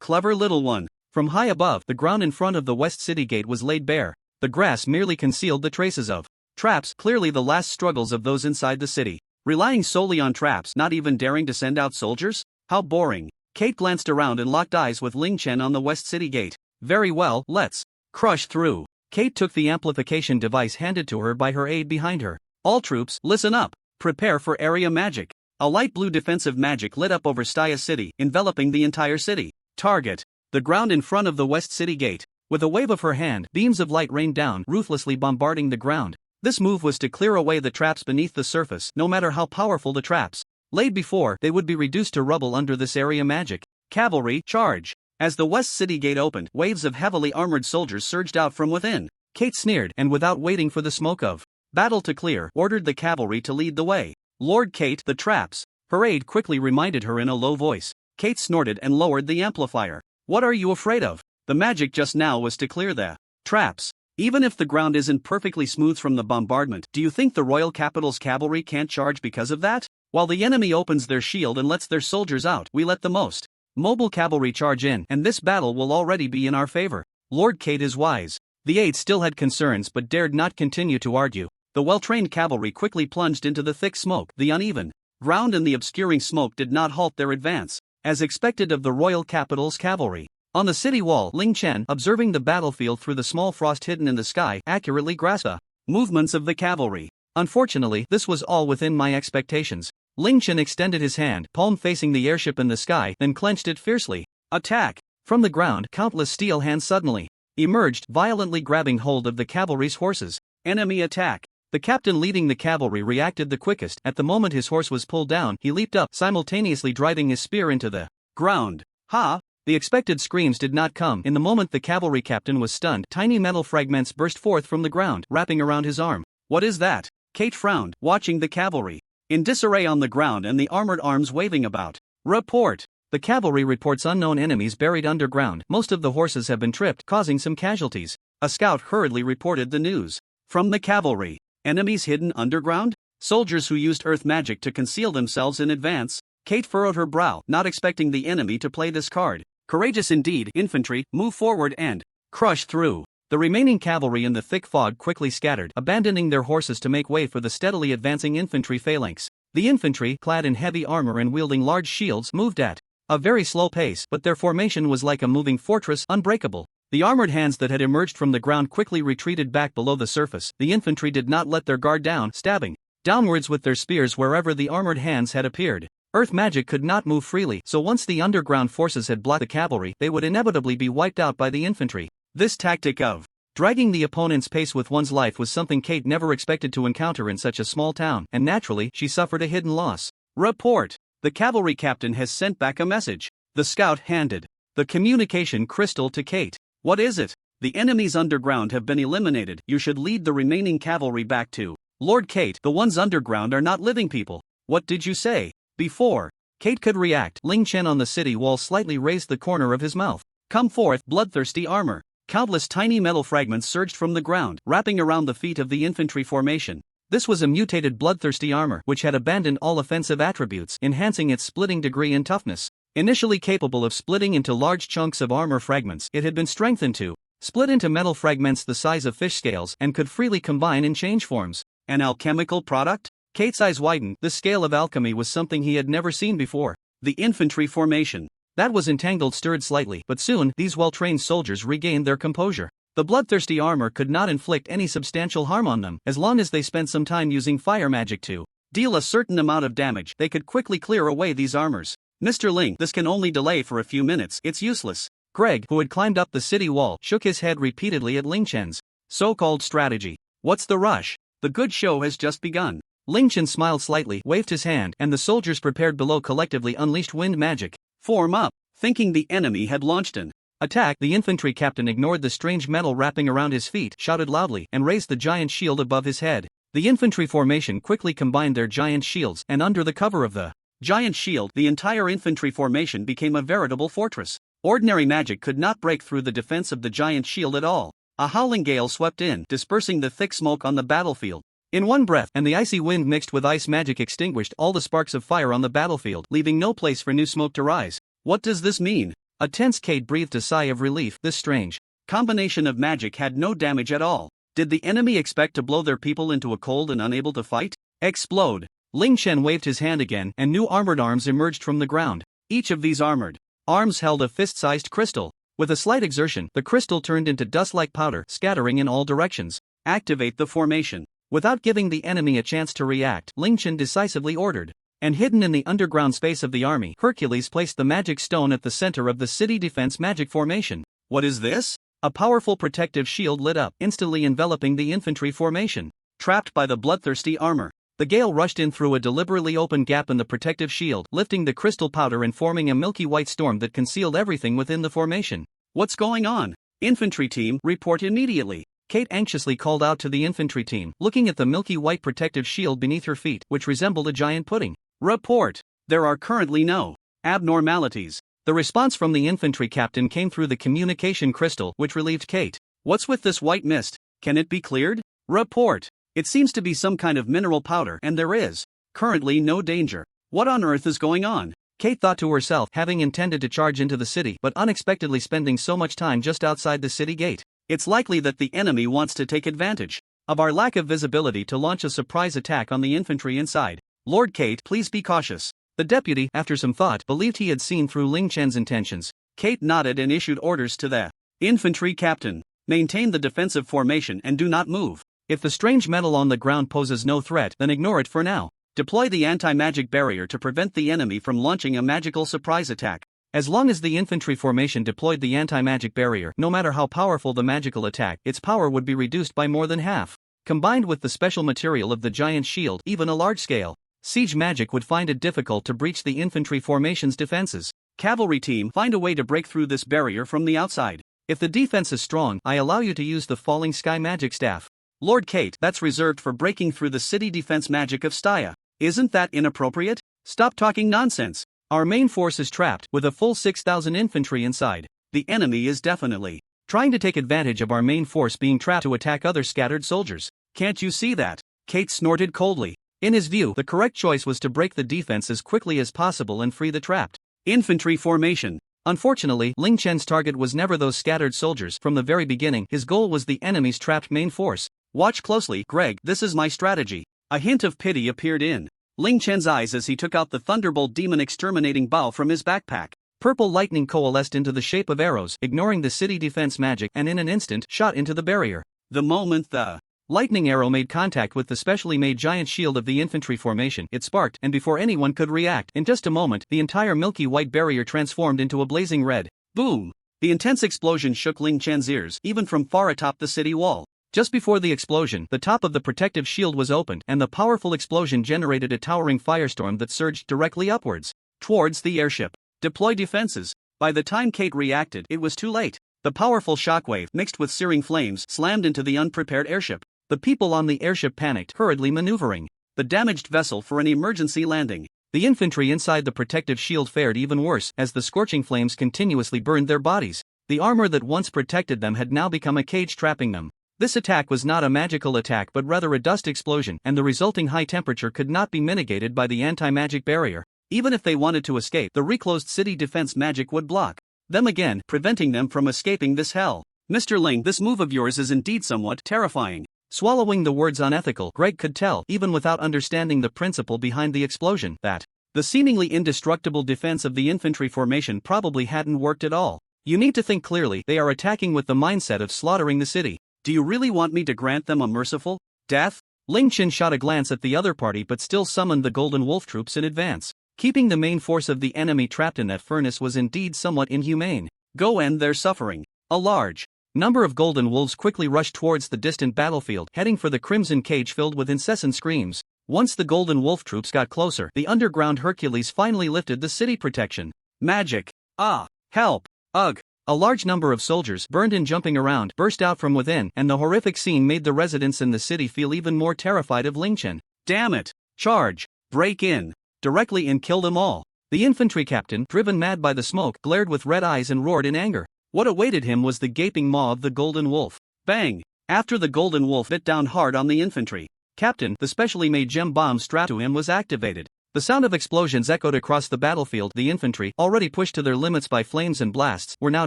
Clever little one. From high above, the ground in front of the west city gate was laid bare. The grass merely concealed the traces of traps, clearly the last struggles of those inside the city. Relying solely on traps, not even daring to send out soldiers? How boring. Kate glanced around and locked eyes with Ling Chen on the west city gate. Very well, let's crush through. Kate took the amplification device handed to her by her aide behind her. All troops, listen up. Prepare for area magic. A light blue defensive magic lit up over Styre City, enveloping the entire city. Target the ground in front of the west city gate. With a wave of her hand, beams of light rained down, ruthlessly bombarding the ground. This move was to clear away the traps beneath the surface. No matter how powerful the traps laid before, they would be reduced to rubble under this area magic. Cavalry, charge! As the west city gate opened, waves of heavily armored soldiers surged out from within. Kate sneered, and without waiting for the smoke of battle to clear, ordered the cavalry to lead the way. Lord Kate, the traps! Her aide quickly reminded her in a low voice. Kate snorted and lowered the amplifier. What are you afraid of? The magic just now was to clear the traps. Even if the ground isn't perfectly smooth from the bombardment, do you think the royal capital's cavalry can't charge because of that? While the enemy opens their shield and lets their soldiers out, we let the most mobile cavalry charge in, and this battle will already be in our favor. Lord Kate is wise. The aide still had concerns but dared not continue to argue. The well-trained cavalry quickly plunged into the thick smoke. The uneven ground and the obscuring smoke did not halt their advance, as expected of the royal capital's cavalry. On the city wall, Ling Chen, observing the battlefield through the small frost hidden in the sky, accurately grasped the movements of the cavalry. Unfortunately, this was all within my expectations. Ling Chen extended his hand, palm facing the airship in the sky, then clenched it fiercely. Attack! From the ground, countless steel hands suddenly emerged, violently grabbing hold of the cavalry's horses. Enemy attack! The captain leading the cavalry reacted the quickest. At the moment his horse was pulled down, he leaped up, simultaneously driving his spear into the ground. Ha! The expected screams did not come. In the moment the cavalry captain was stunned, tiny metal fragments burst forth from the ground, wrapping around his arm. What is that? Kate frowned, watching the cavalry in disarray on the ground and the armored arms waving about. Report! The cavalry reports unknown enemies buried underground. Most of the horses have been tripped, causing some casualties. A scout hurriedly reported the news. From the cavalry. Enemies hidden underground? Soldiers who used earth magic to conceal themselves in advance? Kate furrowed her brow, not expecting the enemy to play this card. Courageous indeed. Infantry, move forward and crush through. The remaining cavalry in the thick fog quickly scattered, abandoning their horses to make way for the steadily advancing infantry phalanx. The infantry, clad in heavy armor and wielding large shields, moved at a very slow pace, but their formation was like a moving fortress, unbreakable. The armored hands that had emerged from the ground quickly retreated back below the surface. The infantry did not let their guard down, stabbing downwards with their spears wherever the armored hands had appeared. Earth magic could not move freely, so once the underground forces had blocked the cavalry, they would inevitably be wiped out by the infantry. This tactic of dragging the opponent's pace with one's life was something Kate never expected to encounter in such a small town, and naturally, she suffered a hidden loss. Report! The cavalry captain has sent back a message. The scout handed the communication crystal to Kate. What is it? The enemies underground have been eliminated. You should lead the remaining cavalry back to Lord Kate. The ones underground are not living people. What did you say? Before Kate could react, Ling Chen on the city wall slightly raised the corner of his mouth. Come forth, bloodthirsty armor. Countless tiny metal fragments surged from the ground, wrapping around the feet of the infantry formation. This was a mutated bloodthirsty armor, which had abandoned all offensive attributes, enhancing its splitting degree in toughness. Initially capable of splitting into large chunks of armor fragments, it had been strengthened to split into metal fragments the size of fish scales and could freely combine in change forms. An alchemical product? Kate's eyes widened. The scale of alchemy was something he had never seen before. The infantry formation that was entangled stirred slightly, but soon these well-trained soldiers regained their composure. The bloodthirsty armor could not inflict any substantial harm on them, as long as they spent some time using fire magic to deal a certain amount of damage. They could quickly clear away these armors. Mr. Ling, this can only delay for a few minutes. It's useless. Greg, who had climbed up the city wall, shook his head repeatedly at Ling Chen's so-called strategy. What's the rush? The good show has just begun. Ling Chen smiled slightly, waved his hand, and the soldiers prepared below collectively unleashed wind magic. Form up. Thinking the enemy had launched an attack, the infantry captain ignored the strange metal wrapping around his feet, shouted loudly, and raised the giant shield above his head. The infantry formation quickly combined their giant shields, and under the cover of the giant shield, the entire infantry formation became a veritable fortress. Ordinary magic could not break through the defense of the giant shield at all. A howling gale swept in, dispersing the thick smoke on the battlefield. In one breath, and the icy wind mixed with ice magic extinguished all the sparks of fire on the battlefield, leaving no place for new smoke to rise. What does this mean? A tense Kate breathed a sigh of relief. This strange combination of magic had no damage at all. Did the enemy expect to blow their people into a cold and unable to fight? Explode! Ling Chen waved his hand again, and new armored arms emerged from the ground. Each of these armored arms held a fist-sized crystal. With a slight exertion, the crystal turned into dust-like powder, scattering in all directions. Activate the formation. Without giving the enemy a chance to react, Ling Chen decisively ordered. And hidden in the underground space of the army, Hercules placed the magic stone at the center of the city defense magic formation. What is this? A powerful protective shield lit up, instantly enveloping the infantry formation. Trapped by the bloodthirsty armor, the gale rushed in through a deliberately opened gap in the protective shield, lifting the crystal powder and forming a milky white storm that concealed everything within the formation. What's going on? Infantry team, report immediately. Kate anxiously called out to the infantry team, looking at the milky white protective shield beneath her feet, which resembled a giant pudding. Report! There are currently no abnormalities. The response from the infantry captain came through the communication crystal, which relieved Kate. What's with this white mist? Can it be cleared? Report. It seems to be some kind of mineral powder, and there is currently no danger. What on earth is going on? Kate thought to herself, having intended to charge into the city but unexpectedly spending so much time just outside the city gate. It's likely that the enemy wants to take advantage of our lack of visibility to launch a surprise attack on the infantry inside. Lord Kate, please be cautious. The deputy, after some thought, believed he had seen through Ling Chen's intentions. Kate nodded and issued orders to the infantry captain. Maintain the defensive formation and do not move. If the strange metal on the ground poses no threat, then ignore it for now. Deploy the anti-magic barrier to prevent the enemy from launching a magical surprise attack. As long as the infantry formation deployed the anti-magic barrier, no matter how powerful the magical attack, its power would be reduced by more than half. Combined with the special material of the giant shield, even a large-scale siege magic would find it difficult to breach the infantry formation's defenses. Cavalry team, find a way to break through this barrier from the outside. If the defense is strong, I allow you to use the falling sky magic staff. Lord Kate, that's reserved for breaking through the city defense magic of Stya. Isn't that inappropriate? Stop talking nonsense. Our main force is trapped, with a full 6,000 infantry inside. The enemy is definitely trying to take advantage of our main force being trapped to attack other scattered soldiers. Can't you see that? Kate snorted coldly. In his view, the correct choice was to break the defense as quickly as possible and free the trapped infantry formation. Unfortunately, Ling Chen's target was never those scattered soldiers. From the very beginning, his goal was the enemy's trapped main force. Watch closely, Greg, this is my strategy. A hint of pity appeared in Ling Chen's eyes as he took out the Thunderbolt Demon Exterminating Bow from his backpack. Purple lightning coalesced into the shape of arrows, ignoring the city defense magic, and in an instant, shot into the barrier. The moment the lightning arrow made contact with the specially made giant shield of the infantry formation, it sparked, and before anyone could react, in just a moment, the entire milky white barrier transformed into a blazing red. Boom! The intense explosion shook Ling Chen's ears, even from far atop the city wall. Just before the explosion, the top of the protective shield was opened, and the powerful explosion generated a towering firestorm that surged directly upwards towards the airship. Deploy defenses. By the time Kate reacted, it was too late. The powerful shockwave, mixed with searing flames, slammed into the unprepared airship. The people on the airship panicked, hurriedly maneuvering the damaged vessel for an emergency landing. The infantry inside the protective shield fared even worse, as the scorching flames continuously burned their bodies. The armor that once protected them had now become a cage trapping them. This attack was not a magical attack but rather a dust explosion, and the resulting high temperature could not be mitigated by the anti-magic barrier. Even if they wanted to escape, the reclosed city defense magic would block them again, preventing them from escaping this hell. Mr. Ling, this move of yours is indeed somewhat terrifying. Swallowing the words unethical, Greg could tell, even without understanding the principle behind the explosion, that the seemingly indestructible defense of the infantry formation probably hadn't worked at all. You need to think clearly. They are attacking with the mindset of slaughtering the city. Do you really want me to grant them a merciful death? Ling Chen shot a glance at the other party but still summoned the Golden Wolf troops in advance. Keeping the main force of the enemy trapped in that furnace was indeed somewhat inhumane. Go end their suffering. A large number of Golden Wolves quickly rushed towards the distant battlefield, heading for the crimson cage filled with incessant screams. Once the Golden Wolf troops got closer, the underground Hercules finally lifted the city protection. Magic. Ah! Help! Ugh! A large number of soldiers, burned and jumping around, burst out from within, and the horrific scene made the residents in the city feel even more terrified of Ling Chen. Damn it! Charge! Break in! Directly and kill them all! The infantry captain, driven mad by the smoke, glared with red eyes and roared in anger. What awaited him was the gaping maw of the Golden Wolf. Bang! After the Golden Wolf bit down hard on the infantry captain, the specially made gem bomb strapped to him was activated. The sound of explosions echoed across the battlefield. The infantry, already pushed to their limits by flames and blasts, were now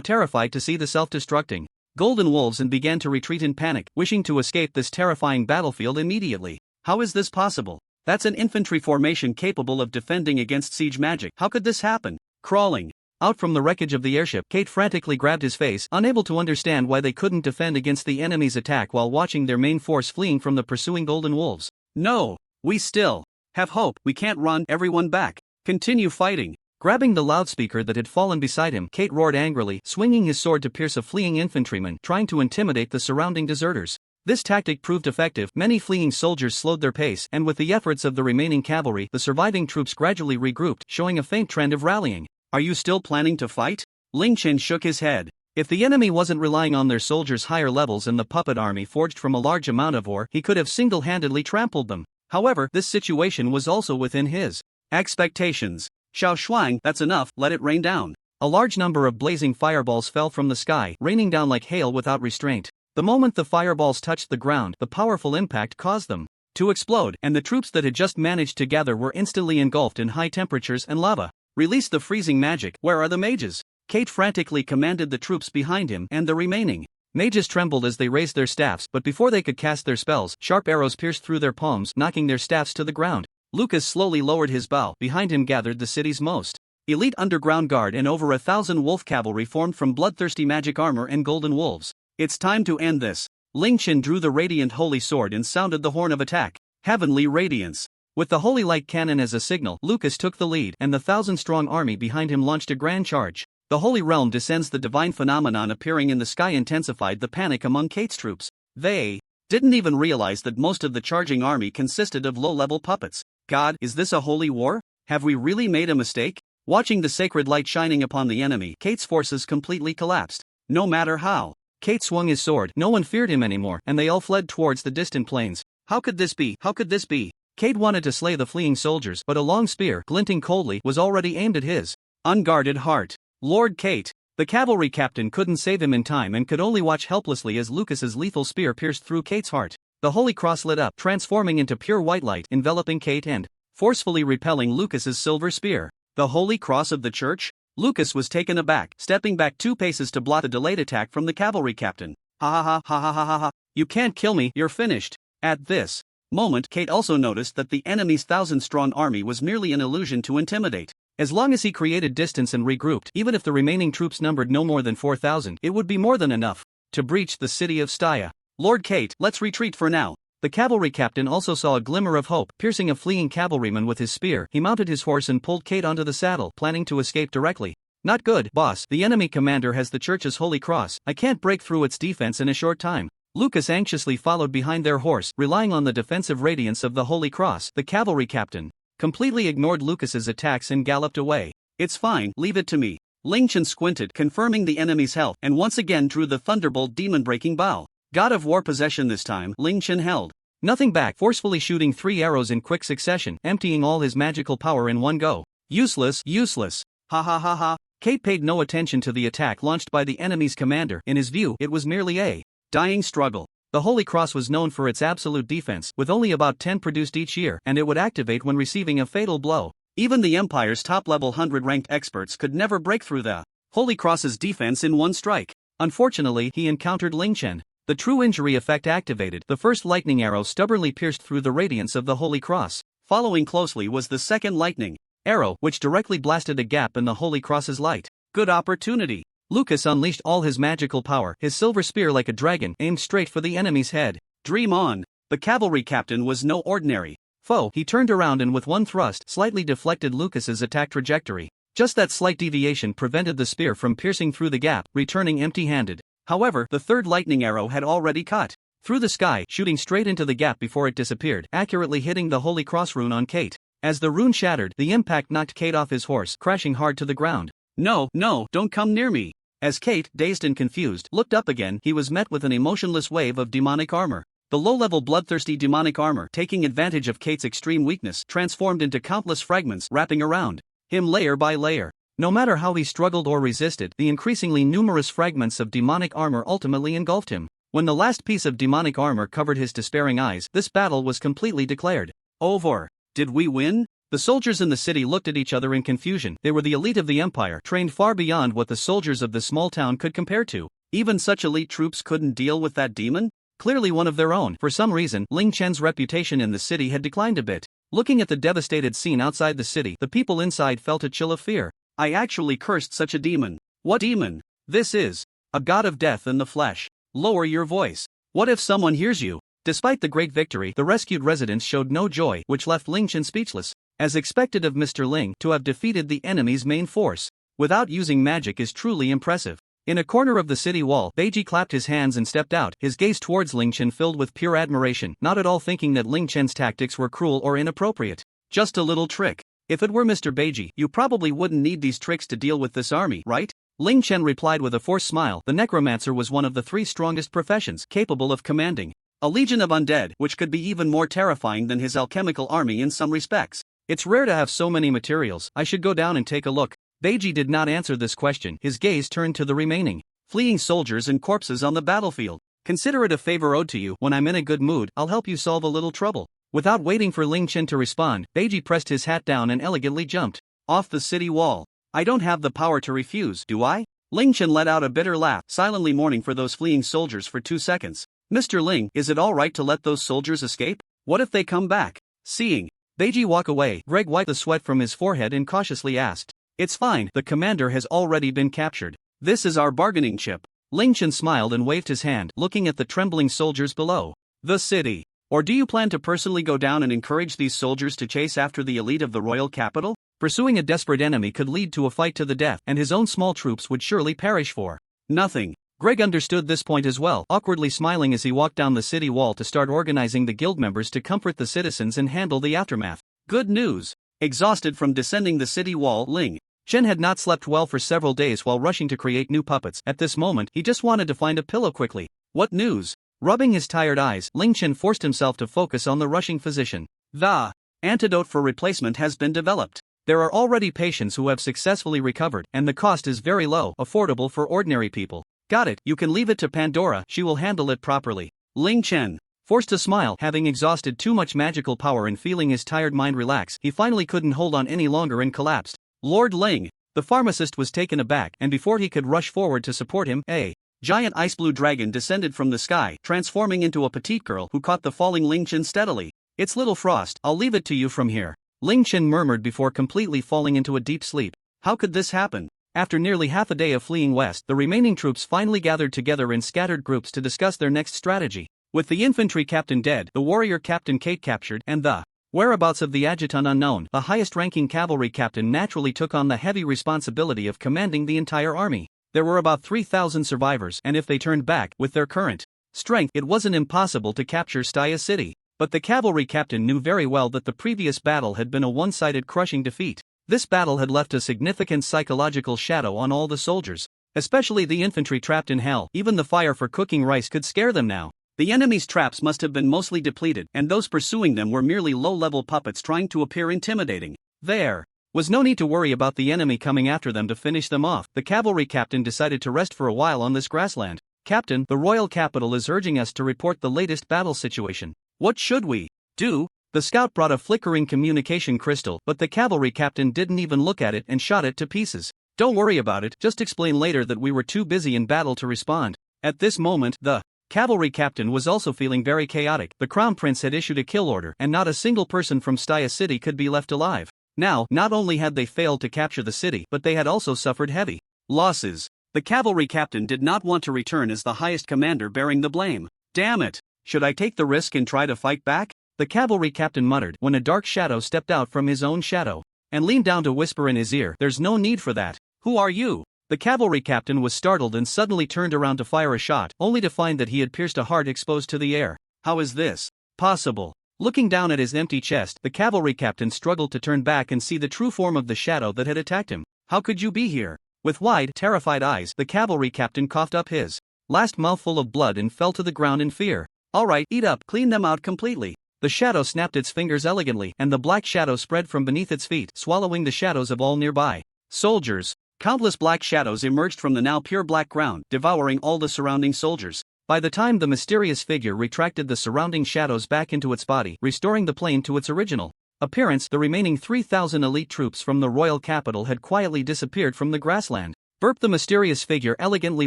terrified to see the self-destructing Golden Wolves and began to retreat in panic, wishing to escape this terrifying battlefield immediately. How is this possible? That's an infantry formation capable of defending against siege magic. How could this happen? Crawling out from the wreckage of the airship, Kate frantically grabbed his face, unable to understand why they couldn't defend against the enemy's attack while watching their main force fleeing from the pursuing Golden Wolves. No, we still have hope. We can't run everyone back. Continue fighting. Grabbing the loudspeaker that had fallen beside him, Kate roared angrily, swinging his sword to pierce a fleeing infantryman, trying to intimidate the surrounding deserters. This tactic proved effective. Many fleeing soldiers slowed their pace, and with the efforts of the remaining cavalry, the surviving troops gradually regrouped, showing a faint trend of rallying. Are you still planning to fight? Ling Chen shook his head. If the enemy wasn't relying on their soldiers' higher levels and the puppet army forged from a large amount of ore, he could have single-handedly trampled them. However, this situation was also within his expectations. Xiao Shuang, that's enough, let it rain down. A large number of blazing fireballs fell from the sky, raining down like hail without restraint. The moment the fireballs touched the ground, the powerful impact caused them to explode, and the troops that had just managed to gather were instantly engulfed in high temperatures and lava. Release the freezing magic, where are the mages? Kate frantically commanded the troops behind him, and the remaining mages trembled as they raised their staffs, but before they could cast their spells, sharp arrows pierced through their palms, knocking their staffs to the ground. Lucas slowly lowered his bow. Behind him gathered the city's most elite underground guard and over 1,000 wolf cavalry formed from bloodthirsty magic armor and golden wolves. It's time to end this. Ling Chen drew the radiant holy sword and sounded the horn of attack. Heavenly radiance. With the holy light cannon as a signal, Lucas took the lead, and the 1,000-strong army behind him launched a grand charge. The holy realm descends. The divine phenomenon appearing in the sky intensified the panic among Kate's troops. They didn't even realize that most of the charging army consisted of low-level puppets. God, is this a holy war? Have we really made a mistake? Watching the sacred light shining upon the enemy, Kate's forces completely collapsed. No matter how Kate swung his sword, no one feared him anymore, and they all fled towards the distant plains. How could this be? How could this be? Kate wanted to slay the fleeing soldiers, but a long spear, glinting coldly, was already aimed at his unguarded heart. Lord Kate. The cavalry captain couldn't save him in time and could only watch helplessly as Lucas's lethal spear pierced through Kate's heart. The holy cross lit up, transforming into pure white light, enveloping Kate and forcefully repelling Lucas's silver spear. The holy cross of the church? Lucas was taken aback, stepping back 2 paces to block the delayed attack from the cavalry captain. Ha ha ha ha ha ha ha. You can't kill me, you're finished. At this moment, Kate also noticed that the enemy's 1,000-strong army was merely an illusion to intimidate. As long as he created distance and regrouped, even if the remaining troops numbered no more than 4,000, it would be more than enough to breach the city of Stya. Lord Kate, let's retreat for now. The cavalry captain also saw a glimmer of hope. Piercing a fleeing cavalryman with his spear, he mounted his horse and pulled Kate onto the saddle, planning to escape directly. Not good, boss. The enemy commander has the church's holy cross. I can't break through its defense in a short time. Lucas anxiously followed behind their horse, relying on the defensive radiance of the holy cross. The cavalry captain completely ignored Lucas's attacks and galloped away. It's fine, leave it to me. Ling Chen squinted, confirming the enemy's health, and once again drew the thunderbolt demon-breaking bow. God of War possession this time, Ling Chen held nothing back, forcefully shooting 3 arrows in quick succession, emptying all his magical power in one go. Useless, useless. Ha ha ha ha. Kate paid no attention to the attack launched by the enemy's commander. In his view, it was merely a dying struggle. The Holy Cross was known for its absolute defense, with only about 10 produced each year, and it would activate when receiving a fatal blow. Even the Empire's top-level 100-ranked experts could never break through the Holy Cross's defense in one strike. Unfortunately, he encountered Ling Chen. The true injury effect activated. The first lightning arrow stubbornly pierced through the radiance of the Holy Cross. Following closely was the second lightning arrow, which directly blasted a gap in the Holy Cross's light. Good opportunity. Lucas unleashed all his magical power, his silver spear like a dragon, aimed straight for the enemy's head. Dream on. The cavalry captain was no ordinary foe. He turned around and with one thrust slightly deflected Lucas's attack trajectory. Just that slight deviation prevented the spear from piercing through the gap, returning empty-handed. However, the third lightning arrow had already cut through the sky, shooting straight into the gap before it disappeared, accurately hitting the Holy Cross rune on Kate. As the rune shattered, the impact knocked Kate off his horse, crashing hard to the ground. No, no, don't come near me. As Kate, dazed and confused, looked up again, he was met with an emotionless wave of demonic armor. The low-level bloodthirsty demonic armor, taking advantage of Kate's extreme weakness, transformed into countless fragments, wrapping around him layer by layer. No matter how he struggled or resisted, the increasingly numerous fragments of demonic armor ultimately engulfed him. When the last piece of demonic armor covered his despairing eyes, this battle was completely declared over. Did we win? The soldiers in the city looked at each other in confusion. They were the elite of the Empire, trained far beyond what the soldiers of this small town could compare to. Even such elite troops couldn't deal with that demon? Clearly one of their own. For some reason, Ling Chen's reputation in the city had declined a bit. Looking at the devastated scene outside the city, the people inside felt a chill of fear. I actually cursed such a demon. What demon? This is a god of death in the flesh. Lower your voice. What if someone hears you? Despite the great victory, the rescued residents showed no joy, which left Ling Chen speechless. As expected of Mr. Ling, to have defeated the enemy's main force without using magic is truly impressive. In a corner of the city wall, Beiji clapped his hands and stepped out, his gaze towards Ling Chen filled with pure admiration, not at all thinking that Ling Chen's tactics were cruel or inappropriate. Just a little trick. If it were Mr. Beiji, you probably wouldn't need these tricks to deal with this army, right? Ling Chen replied with a forced smile. The necromancer was one of the 3 strongest professions capable of commanding a legion of undead, which could be even more terrifying than his alchemical army in some respects. It's rare to have so many materials. I should go down and take a look. Beiji did not answer this question. His gaze turned to the remaining fleeing soldiers and corpses on the battlefield. Consider it a favor owed to you. When I'm in a good mood, I'll help you solve a little trouble. Without waiting for Ling Chen to respond, Beiji pressed his hat down and elegantly jumped off the city wall. I don't have the power to refuse, do I? Ling Chen let out a bitter laugh, silently mourning for those fleeing soldiers for 2 seconds. Mr. Ling, is it alright to let those soldiers escape? What if they come back? Seeing Beiji walk away, Greg wiped the sweat from his forehead and cautiously asked, It's fine, the commander has already been captured. This is our bargaining chip. Ling Chen smiled and waved his hand, looking at the trembling soldiers below the city. Or do you plan to personally go down and encourage these soldiers to chase after the elite of the royal capital? Pursuing a desperate enemy could lead to a fight to the death, and his own small troops would surely perish for nothing. Greg understood this point as well, awkwardly smiling as he walked down the city wall to start organizing the guild members to comfort the citizens and handle the aftermath. Good news! Exhausted from descending the city wall, Ling Chen had not slept well for several days while rushing to create new puppets. At this moment, he just wanted to find a pillow quickly. What news? Rubbing his tired eyes, Ling Chen forced himself to focus on the rushing physician. The antidote for replacement has been developed. There are already patients who have successfully recovered, and the cost is very low, affordable for ordinary people. Got it, you can leave it to Pandora, she will handle it properly. Ling Chen forced a smile, having exhausted too much magical power and feeling his tired mind relax, he finally couldn't hold on any longer and collapsed. Lord Ling, the pharmacist was taken aback, and before he could rush forward to support him, a giant ice blue dragon descended from the sky, transforming into a petite girl who caught the falling Ling Chen steadily. It's Little Frost, I'll leave it to you from here. Ling Chen murmured before completely falling into a deep sleep. How could this happen? After nearly half a day of fleeing west, the remaining troops finally gathered together in scattered groups to discuss their next strategy. With the infantry captain dead, the warrior captain Kate captured, and the whereabouts of the adjutant unknown, the highest-ranking cavalry captain naturally took on the heavy responsibility of commanding the entire army. There were about 3,000 survivors, and if they turned back, with their current strength, it wasn't impossible to capture Staya City. But the cavalry captain knew very well that the previous battle had been a one-sided crushing defeat. This battle had left a significant psychological shadow on all the soldiers, especially the infantry trapped in hell. Even the fire for cooking rice could scare them now. The enemy's traps must have been mostly depleted, and those pursuing them were merely low-level puppets trying to appear intimidating. There was no need to worry about the enemy coming after them to finish them off. The cavalry captain decided to rest for a while on this grassland. Captain, the royal capital is urging us to report the latest battle situation. What should we do? The scout brought a flickering communication crystal, but the cavalry captain didn't even look at it and shot it to pieces. Don't worry about it, just explain later that we were too busy in battle to respond. At this moment, the cavalry captain was also feeling very chaotic. The crown prince had issued a kill order, and not a single person from Staya City could be left alive. Now, not only had they failed to capture the city, but they had also suffered heavy losses. The cavalry captain did not want to return as the highest commander bearing the blame. Damn it! Should I take the risk and try to fight back? The cavalry captain muttered when a dark shadow stepped out from his own shadow and leaned down to whisper in his ear, There's no need for that. Who are you? The cavalry captain was startled and suddenly turned around to fire a shot, only to find that he had pierced a heart exposed to the air. How is this possible? Looking down at his empty chest, the cavalry captain struggled to turn back and see the true form of the shadow that had attacked him. How could you be here? With wide, terrified eyes, the cavalry captain coughed up his last mouthful of blood and fell to the ground in fear. Alright, eat up, clean them out completely. The shadow snapped its fingers elegantly, and the black shadow spread from beneath its feet, swallowing the shadows of all nearby soldiers. Countless black shadows emerged from the now pure black ground, devouring all the surrounding soldiers. By the time the mysterious figure retracted the surrounding shadows back into its body, restoring the plane to its original appearance, the remaining 3,000 elite troops from the royal capital had quietly disappeared from the grassland. Burp! The mysterious figure elegantly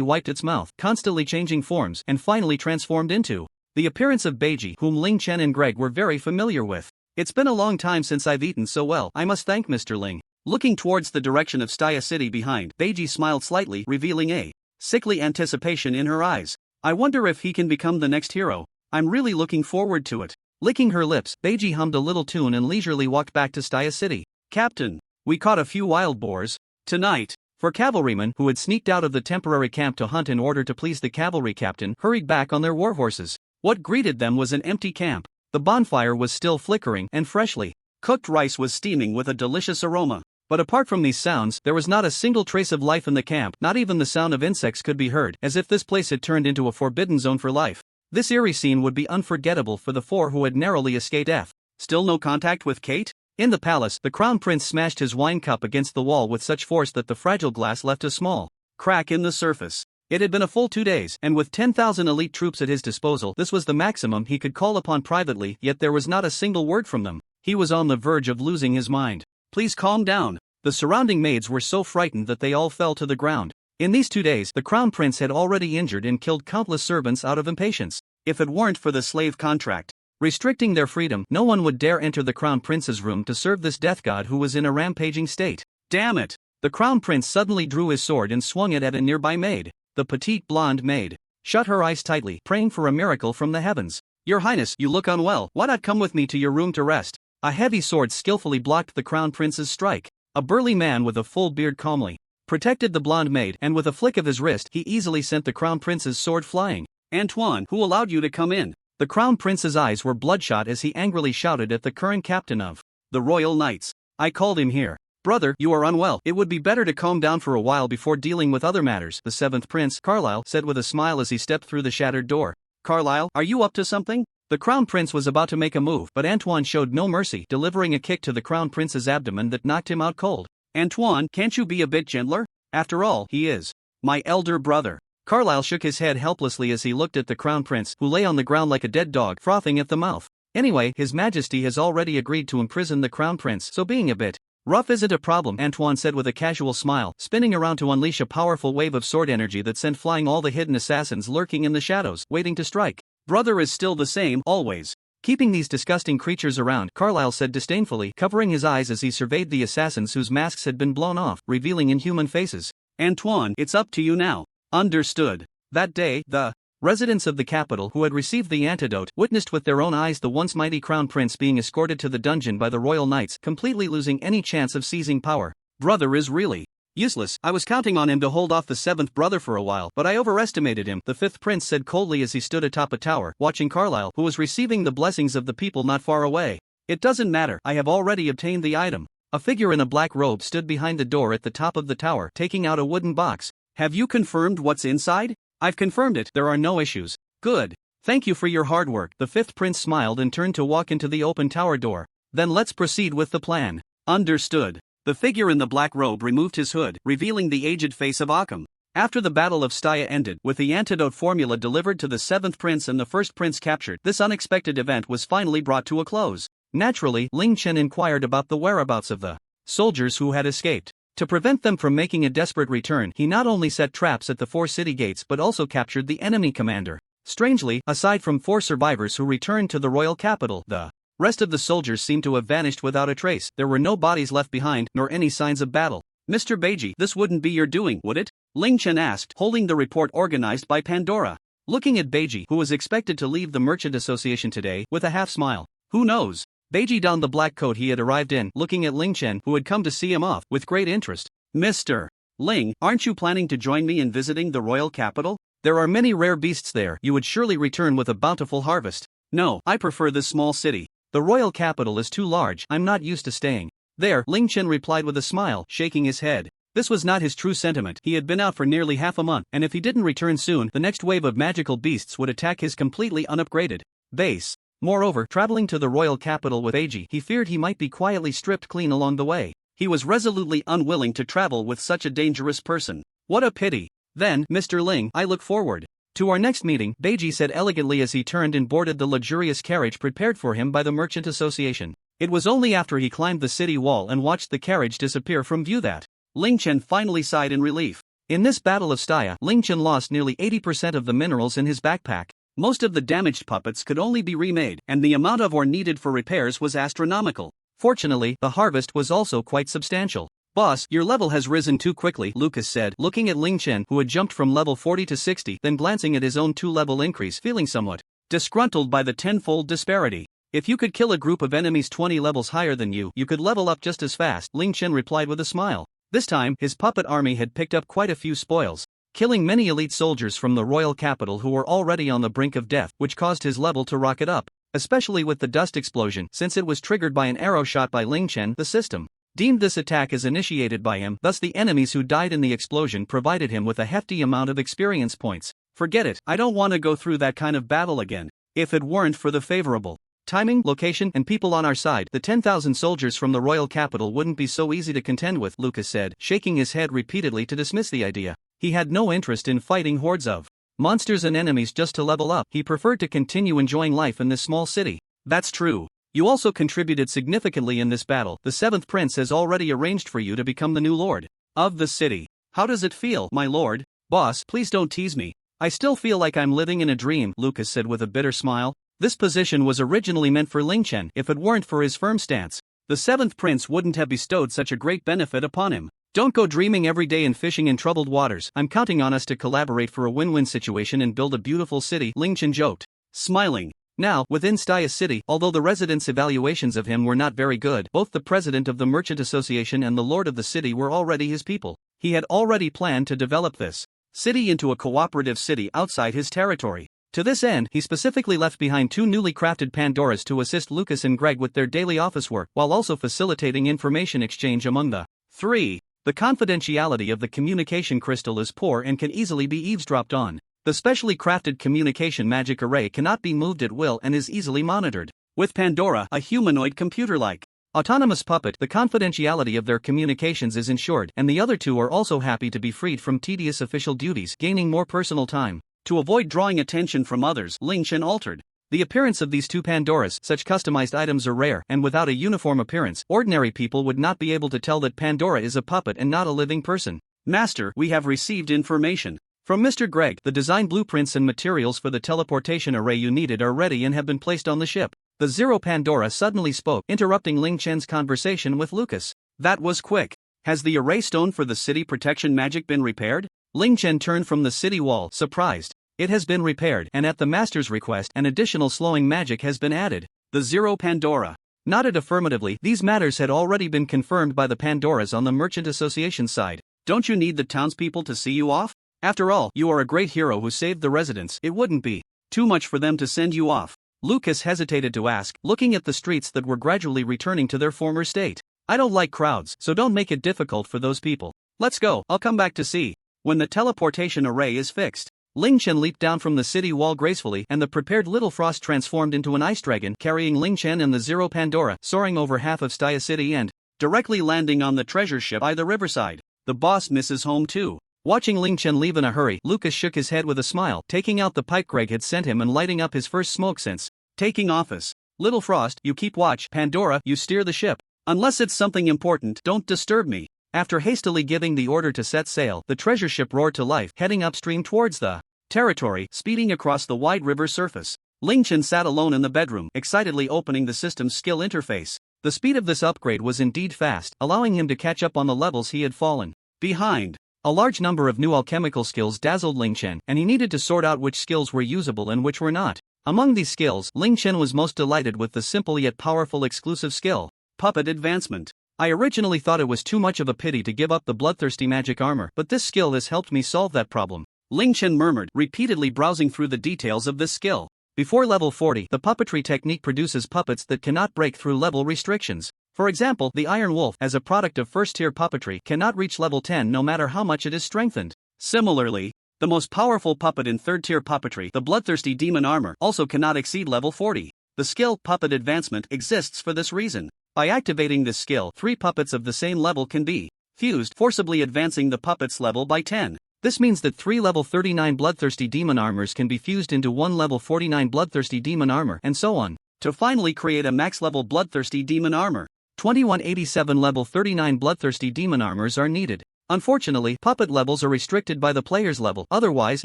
wiped its mouth, constantly changing forms, and finally transformed into the appearance of Beiji, whom Ling Chen and Greg were very familiar with. It's been a long time since I've eaten so well, I must thank Mr. Ling. Looking towards the direction of Staya City behind, Beiji smiled slightly, revealing a sickly anticipation in her eyes. I wonder if he can become the next hero. I'm really looking forward to it. Licking her lips, Beiji hummed a little tune and leisurely walked back to Staya City. Captain, we caught a few wild boars tonight. Four cavalrymen who had sneaked out of the temporary camp to hunt in order to please the cavalry captain hurried back on their war horses. What greeted them was an empty camp. The bonfire was still flickering, and freshly cooked rice was steaming with a delicious aroma. But apart from these sounds, there was not a single trace of life in the camp. Not even the sound of insects could be heard, as if this place had turned into a forbidden zone for life. This eerie scene would be unforgettable for the four who had narrowly escaped death. Still no contact with Kate? In the palace, the crown prince smashed his wine cup against the wall with such force that the fragile glass left a small crack in the surface. It had been a full 2 days, and with 10,000 elite troops at his disposal, this was the maximum he could call upon privately, yet there was not a single word from them. He was on the verge of losing his mind. Please calm down. The surrounding maids were so frightened that they all fell to the ground. In these 2 days, the crown prince had already injured and killed countless servants out of impatience. If it weren't for the slave contract restricting their freedom, no one would dare enter the crown prince's room to serve this death god who was in a rampaging state. Damn it! The crown prince suddenly drew his sword and swung it at a nearby maid. The petite blonde maid shut her eyes tightly, praying for a miracle from the heavens. Your Highness, you look unwell. Why not come with me to your room to rest? A heavy sword skillfully blocked the crown prince's strike. A burly man with a full beard calmly protected the blonde maid, and with a flick of his wrist he easily sent the crown prince's sword flying. Antoine, who allowed you to come in? The crown prince's eyes were bloodshot as he angrily shouted at the current captain of the Royal Knights. I called him here. Brother, you are unwell. It would be better to calm down for a while before dealing with other matters, the 7th Prince, Carlyle, said with a smile as he stepped through the shattered door. Carlyle, are you up to something? The crown prince was about to make a move, but Antoine showed no mercy, delivering a kick to the crown prince's abdomen that knocked him out cold. Antoine, can't you be a bit gentler? After all, he is my elder brother. Carlyle shook his head helplessly as he looked at the crown prince, who lay on the ground like a dead dog, frothing at the mouth. Anyway, His Majesty has already agreed to imprison the crown prince, so being a bit rough isn't a problem, Antoine said with a casual smile, spinning around to unleash a powerful wave of sword energy that sent flying all the hidden assassins lurking in the shadows, waiting to strike. Brother is still the same, always. Keeping these disgusting creatures around, Carlyle said disdainfully, covering his eyes as he surveyed the assassins whose masks had been blown off, revealing inhuman faces. Antoine, it's up to you now. Understood. That day, the residents of the capital who had received the antidote witnessed with their own eyes the once mighty crown prince being escorted to the dungeon by the royal knights, completely losing any chance of seizing power. Brother is really useless. I was counting on him to hold off the 7th brother for a while, but I overestimated him, the 5th prince said coldly as he stood atop a tower, watching Carlyle, who was receiving the blessings of the people not far away. It doesn't matter, I have already obtained the item. A figure in a black robe stood behind the door at the top of the tower, taking out a wooden box. Have you confirmed what's inside? I've confirmed it, there are no issues. Good. Thank you for your hard work. The 5th prince smiled and turned to walk into the open tower door. Then let's proceed with the plan. Understood. The figure in the black robe removed his hood, revealing the aged face of Alchemy. After the Battle of Staya ended, with the antidote formula delivered to the 7th prince and the 1st prince captured, this unexpected event was finally brought to a close. Naturally, Ling Chen inquired about the whereabouts of the soldiers who had escaped. To prevent them from making a desperate return, he not only set traps at the 4 city gates but also captured the enemy commander. Strangely, aside from 4 survivors who returned to the royal capital, the rest of the soldiers seemed to have vanished without a trace. There were no bodies left behind, nor any signs of battle. Mr. Beiji, this wouldn't be your doing, would it? Ling Chen asked, holding the report organized by Pandora. Looking at Beiji, who was expected to leave the Merchant Association today, with a half smile. Who knows? Beiji donned the black coat he had arrived in, looking at Ling Chen, who had come to see him off, with great interest. Mr. Ling, aren't you planning to join me in visiting the royal capital? There are many rare beasts there, you would surely return with a bountiful harvest. No, I prefer this small city. The royal capital is too large, I'm not used to staying there, Ling Chen replied with a smile, shaking his head. This was not his true sentiment. He had been out for nearly half a month, and if he didn't return soon, the next wave of magical beasts would attack his completely unupgraded base. Moreover, traveling to the royal capital with Eiji, he feared he might be quietly stripped clean along the way. He was resolutely unwilling to travel with such a dangerous person. What a pity. Then, Mr. Ling, I look forward to our next meeting, Beiji said elegantly as he turned and boarded the luxurious carriage prepared for him by the Merchant Association. It was only after he climbed the city wall and watched the carriage disappear from view that Ling Chen finally sighed in relief. In this battle of Staya, Ling Chen lost nearly 80% of the minerals in his backpack. Most of the damaged puppets could only be remade, and the amount of ore needed for repairs was astronomical. Fortunately, the harvest was also quite substantial. Boss, your level has risen too quickly, Lucas said, looking at Ling Chen, who had jumped from level 40 to 60, then glancing at his own 2-level increase, feeling somewhat disgruntled by the tenfold disparity. If you could kill a group of enemies 20 levels higher than you could level up just as fast, Ling Chen replied with a smile. This time, his puppet army had picked up quite a few spoils, killing many elite soldiers from the royal capital who were already on the brink of death, which caused his level to rocket up, especially with the dust explosion, since it was triggered by an arrow shot by Ling Chen. The system deemed this attack as initiated by him, thus the enemies who died in the explosion provided him with a hefty amount of experience points. Forget it, I don't want to go through that kind of battle again. If it weren't for the favorable timing, location, and people on our side, the 10,000 soldiers from the royal capital wouldn't be so easy to contend with, Lucas said, shaking his head repeatedly to dismiss the idea. He had no interest in fighting hordes of monsters and enemies just to level up. He preferred to continue enjoying life in this small city. That's true. You also contributed significantly in this battle. The 7th prince has already arranged for you to become the new lord of the city. How does it feel, my lord? Boss, please don't tease me. I still feel like I'm living in a dream, Lucas said with a bitter smile. This position was originally meant for Ling Chen. If it weren't for his firm stance, the 7th prince wouldn't have bestowed such a great benefit upon him. Don't go dreaming every day and fishing in troubled waters. I'm counting on us to collaborate for a win-win situation and build a beautiful city, Ling Chen joked, smiling. Now, within Staya City, although the residents' evaluations of him were not very good, both the president of the Merchant Association and the lord of the city were already his people. He had already planned to develop this city into a cooperative city outside his territory. To this end, he specifically left behind 2 newly crafted Pandoras to assist Lucas and Greg with their daily office work, while also facilitating information exchange among the 3. The confidentiality of the communication crystal is poor and can easily be eavesdropped on. The specially crafted communication magic array cannot be moved at will and is easily monitored. With Pandora, a humanoid computer-like autonomous puppet, the confidentiality of their communications is ensured, and the other 2 are also happy to be freed from tedious official duties, gaining more personal time. To avoid drawing attention from others, Ling Chen altered the appearance of these 2 Pandoras. Such customized items are rare, and without a uniform appearance, ordinary people would not be able to tell that Pandora is a puppet and not a living person. Master, we have received information from Mr. Greg. The design blueprints and materials for the teleportation array you needed are ready and have been placed on the ship. The 0 Pandora suddenly spoke, interrupting Ling Chen's conversation with Lucas. That was quick. Has the array stone for the city protection magic been repaired? Ling Chen turned from the city wall, surprised. It has been repaired, and at the master's request, an additional slowing magic has been added. The 0 Pandora nodded affirmatively. These matters had already been confirmed by the Pandoras on the Merchant Association side. Don't you need the townspeople to see you off? After all, you are a great hero who saved the residents. It wouldn't be too much for them to send you off? Lucas hesitated to ask, looking at the streets that were gradually returning to their former state. I don't like crowds, so don't make it difficult for those people. Let's go, I'll come back to see when the teleportation array is fixed. Ling Chen leaped down from the city wall gracefully, and the prepared Little Frost transformed into an ice dragon, carrying Ling Chen and the 0 Pandora, soaring over half of Staya City and directly landing on the treasure ship by the riverside. The boss misses home too. Watching Ling Chen leave in a hurry, Lucas shook his head with a smile, taking out the pipe Greg had sent him and lighting up his first smoke since taking office. Little Frost, you keep watch. Pandora, you steer the ship. Unless it's something important, don't disturb me. After hastily giving the order to set sail, the treasure ship roared to life, heading upstream towards the territory, speeding across the wide river surface. Ling Chen sat alone in the bedroom, excitedly opening the system's skill interface. The speed of this upgrade was indeed fast, allowing him to catch up on the levels he had fallen behind. A large number of new alchemical skills dazzled Ling Chen, and he needed to sort out which skills were usable and which were not. Among these skills, Ling Chen was most delighted with the simple yet powerful exclusive skill, Puppet Advancement. I originally thought it was too much of a pity to give up the bloodthirsty magic armor, but this skill has helped me solve that problem. Ling Chen murmured, repeatedly browsing through the details of this skill. Before level 40, the puppetry technique produces puppets that cannot break through level restrictions. For example, the Iron Wolf, as a product of first-tier puppetry, cannot reach level 10 no matter how much it is strengthened. Similarly, the most powerful puppet in third-tier puppetry, the bloodthirsty demon armor, also cannot exceed level 40. The skill, Puppet Advancement, exists for this reason. By activating this skill, 3 puppets of the same level can be fused, forcibly advancing the puppet's level by 10. This means that 3 level 39 bloodthirsty demon armors can be fused into 1 level 49 bloodthirsty demon armor, and so on, to finally create a max-level bloodthirsty demon armor. 2187 level 39 bloodthirsty demon armors are needed. Unfortunately, puppet levels are restricted by the player's level, otherwise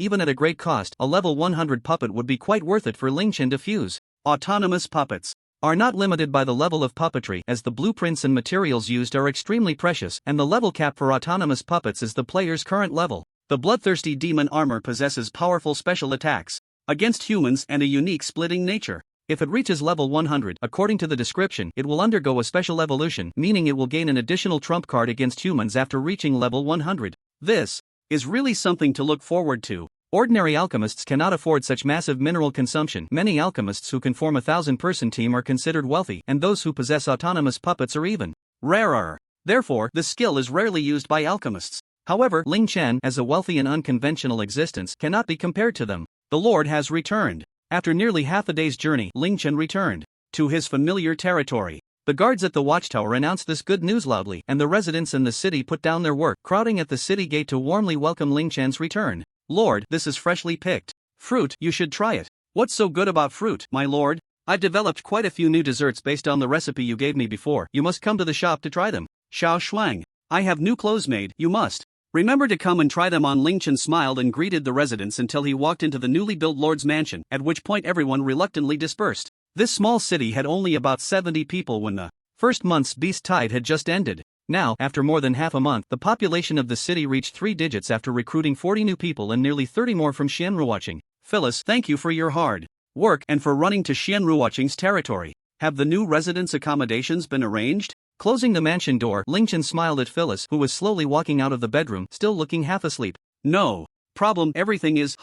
even at a great cost, a level 100 puppet would be quite worth it for Ling Chen to fuse. Autonomous puppets are not limited by the level of puppetry, as the blueprints and materials used are extremely precious, and the level cap for autonomous puppets is the player's current level. The bloodthirsty demon armor possesses powerful special attacks against humans and a unique splitting nature. If it reaches level 100, according to the description, it will undergo a special evolution, meaning it will gain an additional trump card against humans after reaching level 100. This is really something to look forward to. Ordinary alchemists cannot afford such massive mineral consumption. Many alchemists who can form a 1,000-person team are considered wealthy, and those who possess autonomous puppets are even rarer. Therefore, this skill is rarely used by alchemists. However, Ling Chen, as a wealthy and unconventional existence, cannot be compared to them. The Lord has returned. After nearly half a day's journey, Ling Chen returned. to his familiar territory. The guards at the watchtower announced this good news loudly, and the residents in the city put down their work, crowding at the city gate to warmly welcome Ling Chen's return. Lord, this is freshly picked fruit, you should try it. What's so good about fruit, my lord? I've developed quite a few new desserts based on the recipe you gave me before. You must come to the shop to try them. Xiao Shuang, I have new clothes made, you must remember to come and try them on. Ling Chen smiled and greeted the residents until he walked into the newly built lord's mansion, at which point everyone reluctantly dispersed. This small city had only about 70 people when the first month's beast tide had just ended. Now, after more than half a month, the population of the city reached 3 digits after recruiting 40 new people and nearly 30 more from Xianruoqing. Phyllis, thank you for your hard work and for running to Xianruoqing's territory. Have the new residents' accommodations been arranged? Closing the mansion door, Ling Chen smiled at Phyllis, who was slowly walking out of the bedroom, still looking half asleep. No problem, everything is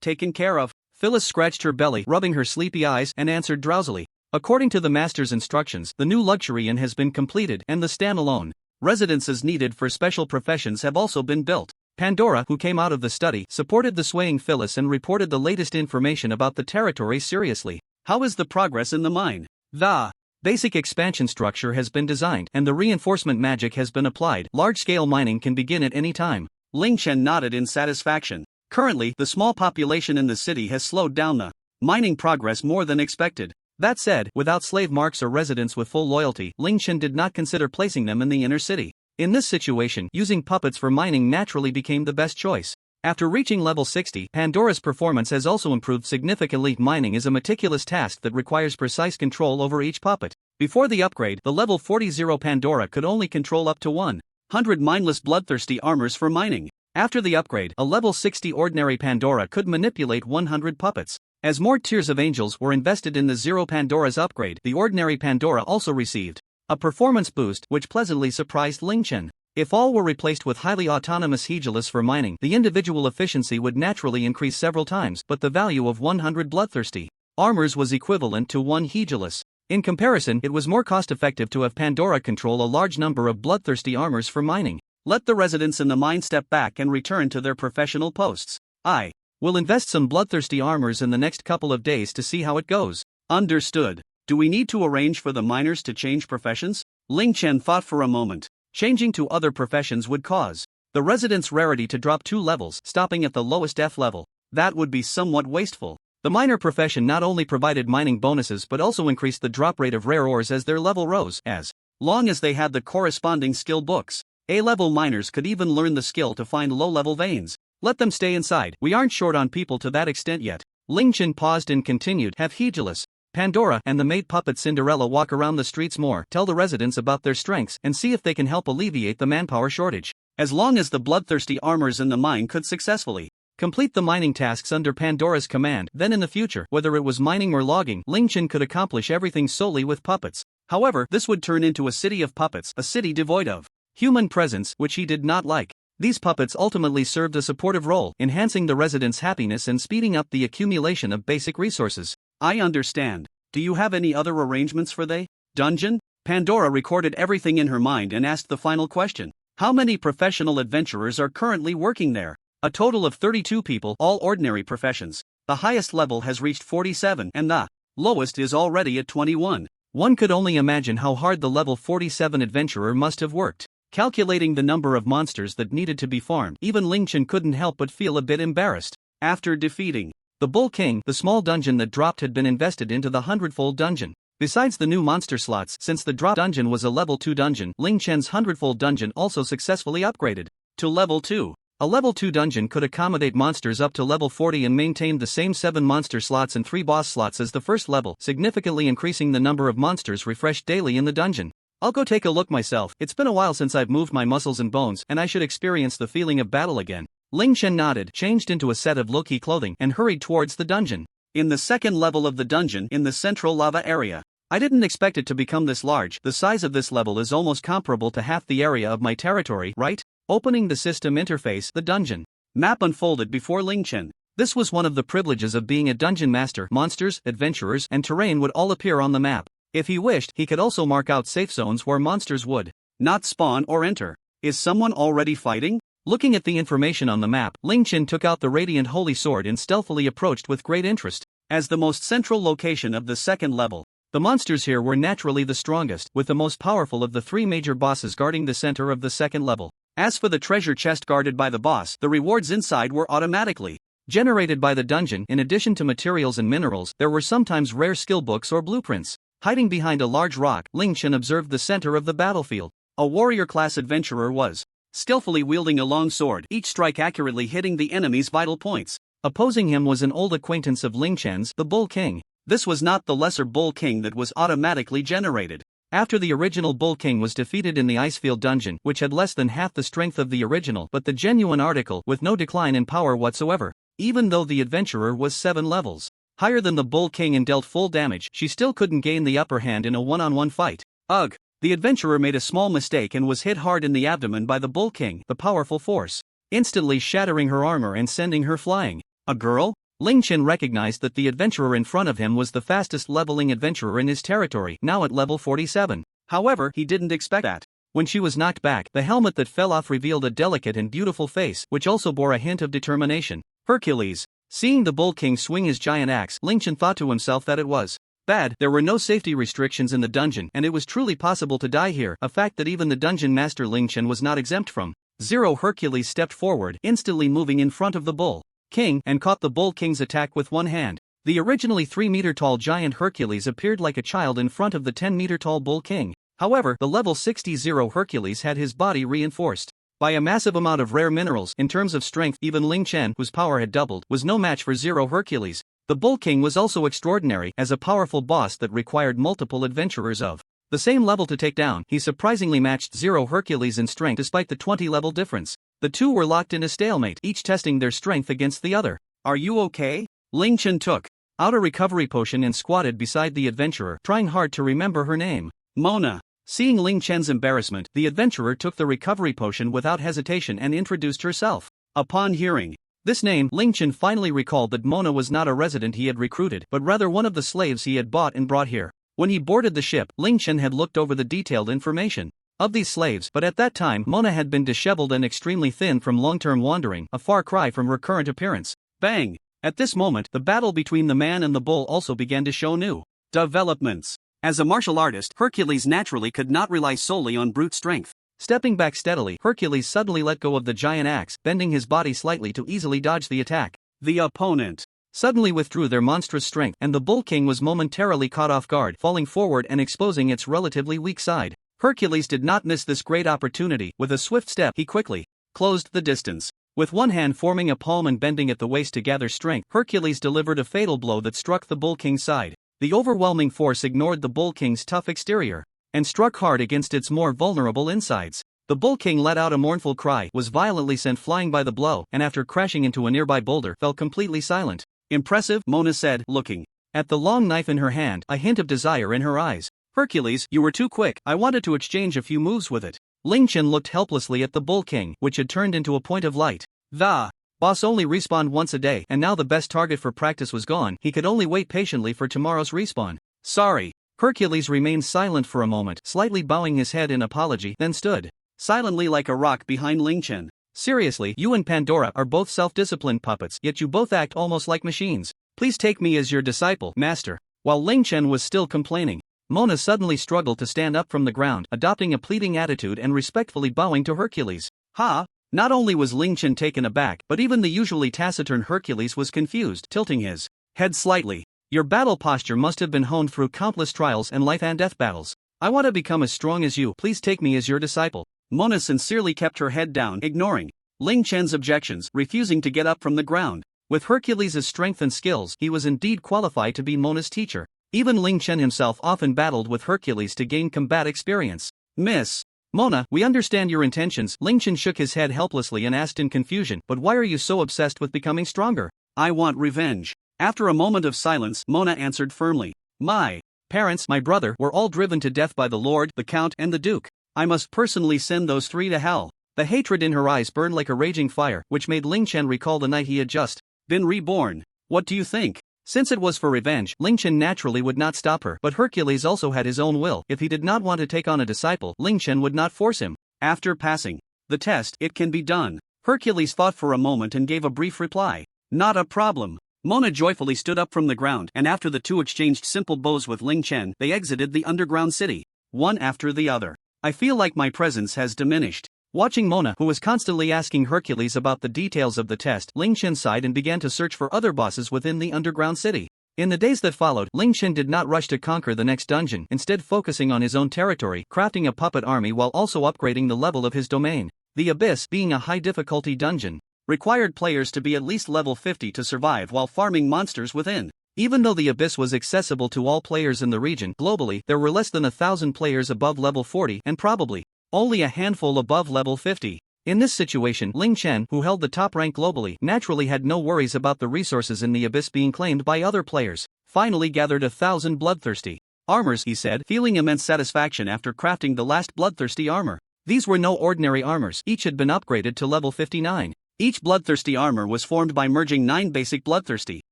taken care of. Phyllis scratched her belly, rubbing her sleepy eyes, and answered drowsily. According to the master's instructions, the new luxury inn has been completed, and the standalone residences needed for special professions have also been built. Pandora, who came out of the study, supported the swaying Phyllis and reported the latest information about the territory seriously. How is the progress in the mine? The basic expansion structure has been designed, and the reinforcement magic has been applied. Large-scale mining can begin at any time. Ling Chen nodded in satisfaction. Currently, the small population in the city has slowed down the mining progress more than expected. That said, without slave marks or residents with full loyalty, Ling Chen did not consider placing them in the inner city. In this situation, using puppets for mining naturally became the best choice. After reaching level 60, Pandora's performance has also improved significantly. Mining is a meticulous task that requires precise control over each puppet. Before the upgrade, the level 40 Pandora could only control up to 100 mindless bloodthirsty armors for mining. After the upgrade, a level 60 ordinary Pandora could manipulate 100 puppets. As more tiers of angels were invested in the Zero Pandora's upgrade, the ordinary Pandora also received a performance boost, which pleasantly surprised Ling Chen. If all were replaced with highly autonomous Hegelus for mining, the individual efficiency would naturally increase several times, but the value of 100 bloodthirsty armors was equivalent to 1 Hegelus. In comparison, it was more cost-effective to have Pandora control a large number of bloodthirsty armors for mining. Let the residents in the mine step back and return to their professional posts. I will invest some bloodthirsty armors in the next couple of days to see how it goes. Understood. Do we need to arrange for the miners to change professions? Ling Chen thought for a moment. Changing to other professions would cause the residents' rarity to drop 2 levels, stopping at the lowest F level. That would be somewhat wasteful. The miner profession not only provided mining bonuses but also increased the drop rate of rare ores as their level rose, as long as they had the corresponding skill books. A-level miners could even learn the skill to find low-level veins. Let them stay inside, we aren't short on people to that extent yet. Ling Chen paused and continued. Have Hegelus, Pandora, and the maid puppet Cinderella walk around the streets more, tell the residents about their strengths, and see if they can help alleviate the manpower shortage. As long as the bloodthirsty armors in the mine could successfully complete the mining tasks under Pandora's command, then in the future, whether it was mining or logging, Ling Chen could accomplish everything solely with puppets. However, this would turn into a city of puppets, a city devoid of human presence, which he did not like. These puppets ultimately served a supportive role, enhancing the residents' happiness and speeding up the accumulation of basic resources. I understand. Do you have any other arrangements for the dungeon? Pandora recorded everything in her mind and asked the final question. How many professional adventurers are currently working there? A total of 32 people, all ordinary professions. The highest level has reached 47 and the lowest is already at 21. One could only imagine how hard the level 47 adventurer must have worked. Calculating the number of monsters that needed to be farmed, even Ling Chen couldn't help but feel a bit embarrassed. After defeating the Bull King, the small dungeon that dropped had been invested into the 100-fold dungeon. Besides the new monster slots, since the drop dungeon was a level 2 dungeon, Ling Chen's 100-fold dungeon also successfully upgraded to level 2. A level 2 dungeon could accommodate monsters up to level 40 and maintained the same 7 monster slots and 3 boss slots as the first level, significantly increasing the number of monsters refreshed daily in the dungeon. I'll go take a look myself. It's been a while since I've moved my muscles and bones, and I should experience the feeling of battle again. Ling Chen nodded, changed into a set of low-key clothing, and hurried towards the dungeon. In the second level of the dungeon, in the central lava area. I didn't expect it to become this large. The size of this level is almost comparable to half the area of my territory, right? Opening the system interface, the dungeon map unfolded before Ling Chen. This was one of the privileges of being a dungeon master. Monsters, adventurers, and terrain would all appear on the map. If he wished, he could also mark out safe zones where monsters would not spawn or enter. Is someone already fighting? Looking at the information on the map, Ling Chen took out the radiant holy sword and stealthily approached with great interest. As the most central location of the second level, The monsters here were naturally the strongest, with the most powerful of the three major bosses guarding the center of the second level. As for the treasure chest guarded by the boss, the rewards inside were automatically generated by the dungeon. In addition to materials and minerals, there were sometimes rare skill books or blueprints. Hiding behind a large rock, Ling Chen observed the center of the battlefield. A warrior-class adventurer was skillfully wielding a long sword, each strike accurately hitting the enemy's vital points. Opposing him was an old acquaintance of Ling Chen's, the Bull King. This was not the lesser Bull King that was automatically generated. After the original Bull King was defeated in the Icefield dungeon, which had less than half the strength of the original but the genuine article with no decline in power whatsoever, even though the adventurer was 7 levels higher than the Bull King and dealt full damage, she still couldn't gain the upper hand in a one-on-one fight. Ugh! The adventurer made a small mistake and was hit hard in the abdomen by the Bull King, the powerful force, instantly shattering her armor and sending her flying. A girl? Ling Chen recognized that the adventurer in front of him was the fastest leveling adventurer in his territory, now at level 47. However, he didn't expect that. When she was knocked back, the helmet that fell off revealed a delicate and beautiful face, which also bore a hint of determination. Hercules. Seeing the Bull King swing his giant axe, Ling Chen thought to himself that it was bad. There were no safety restrictions in the dungeon, and it was truly possible to die here, a fact that even the dungeon master Ling Chen was not exempt from. Hercules stepped forward, instantly moving in front of the Bull King, and caught the Bull King's attack with one hand. The originally 3-meter-tall giant Hercules appeared like a child in front of the 10-meter-tall Bull King. However, the level 60 Hercules had his body reinforced by a massive amount of rare minerals. In terms of strength, even Ling Chen, whose power had doubled, was no match for Hercules. The Bull King was also extraordinary, as a powerful boss that required multiple adventurers of the same level to take down. He surprisingly matched Hercules in strength despite the 20-level difference. The two were locked in a stalemate, each testing their strength against the other. "Are you okay?" Ling Chen took out a recovery potion and squatted beside the adventurer, trying hard to remember her name. Mona. Seeing Ling Chen's embarrassment, the adventurer took the recovery potion without hesitation and introduced herself. Upon hearing this name, Ling Chen finally recalled that Mona was not a resident he had recruited, but rather one of the slaves he had bought and brought here. When he boarded the ship, Ling Chen had looked over the detailed information of these slaves, but at that time Mona had been disheveled and extremely thin from long-term wandering, a far cry from her current appearance. Bang! At this moment, the battle between the man and the bull also began to show new developments. As a martial artist, Hercules naturally could not rely solely on brute strength. Stepping back steadily, Hercules suddenly let go of the giant axe, bending his body slightly to easily dodge the attack. The opponent suddenly withdrew their monstrous strength, and the Bull King was momentarily caught off guard, falling forward and exposing its relatively weak side. Hercules did not miss this great opportunity. With a swift step, he quickly closed the distance. With one hand forming a palm and bending at the waist to gather strength, Hercules delivered a fatal blow that struck the Bull King's side. The overwhelming force ignored the Bull King's tough exterior and struck hard against its more vulnerable insides. The Bull King let out a mournful cry, was violently sent flying by the blow, and after crashing into a nearby boulder, fell completely silent. "Impressive," Mona said, looking at the long knife in her hand, a hint of desire in her eyes. "Hercules, you were too quick. I wanted to exchange a few moves with it." Ling Chen looked helplessly at the Bull King, which had turned into a point of light. The boss only respawned once a day, and now the best target for practice was gone. He could only wait patiently for tomorrow's respawn. "Sorry." Hercules remained silent for a moment, slightly bowing his head in apology, then stood silently like a rock behind Ling Chen. "Seriously, you and Pandora are both self-disciplined puppets, yet you both act almost like machines. Please take me as your disciple, master." While Ling Chen was still complaining, Mona suddenly struggled to stand up from the ground, adopting a pleading attitude and respectfully bowing to Hercules. "Ha!" Not only was Ling Chen taken aback, but even the usually taciturn Hercules was confused, tilting his head slightly. "Your battle posture must have been honed through countless trials and life and death battles. I want to become as strong as you. Please take me as your disciple." Mona sincerely kept her head down, ignoring Ling Chen's objections, refusing to get up from the ground. With Hercules' strength and skills, he was indeed qualified to be Mona's teacher. Even Ling Chen himself often battled with Hercules to gain combat experience. "Miss Mona, we understand your intentions." Ling Chen shook his head helplessly and asked in confusion, "But why are you so obsessed with becoming stronger?" "I want revenge." After a moment of silence, Mona answered firmly. "My parents, my brother, were all driven to death by the Lord, the Count, and the Duke. I must personally send those three to hell." The hatred in her eyes burned like a raging fire, which made Ling Chen recall the night he had just been reborn. "What do you think?" Since it was for revenge, Ling Chen naturally would not stop her, but Hercules also had his own will. If he did not want to take on a disciple, Ling Chen would not force him. "After passing the test, it can be done." Hercules thought for a moment and gave a brief reply. "Not a problem. Mona joyfully stood up from the ground, and after the two exchanged simple bows with Ling Chen, they exited the underground city, one after the other. I feel like my presence has diminished. Watching Mona, who was constantly asking Hercules about the details of the test, Ling Chen sighed and began to search for other bosses within the underground city. In the days that followed, Ling Chen did not rush to conquer the next dungeon, instead focusing on his own territory, crafting a puppet army while also upgrading the level of his domain. The Abyss, being a high-difficulty dungeon, required players to be at least level 50 to survive while farming monsters within. Even though the Abyss was accessible to all players in the region, globally, there were less than 1,000 players above level 40 and probably only a handful above level 50. In this situation, Ling Chen, who held the top rank globally, naturally had no worries about the resources in the Abyss being claimed by other players. Finally gathered 1,000 bloodthirsty armors, he said, feeling immense satisfaction after crafting the last bloodthirsty armor. These were no ordinary armors, each had been upgraded to level 59. Each bloodthirsty armor was formed by merging 9 basic bloodthirsty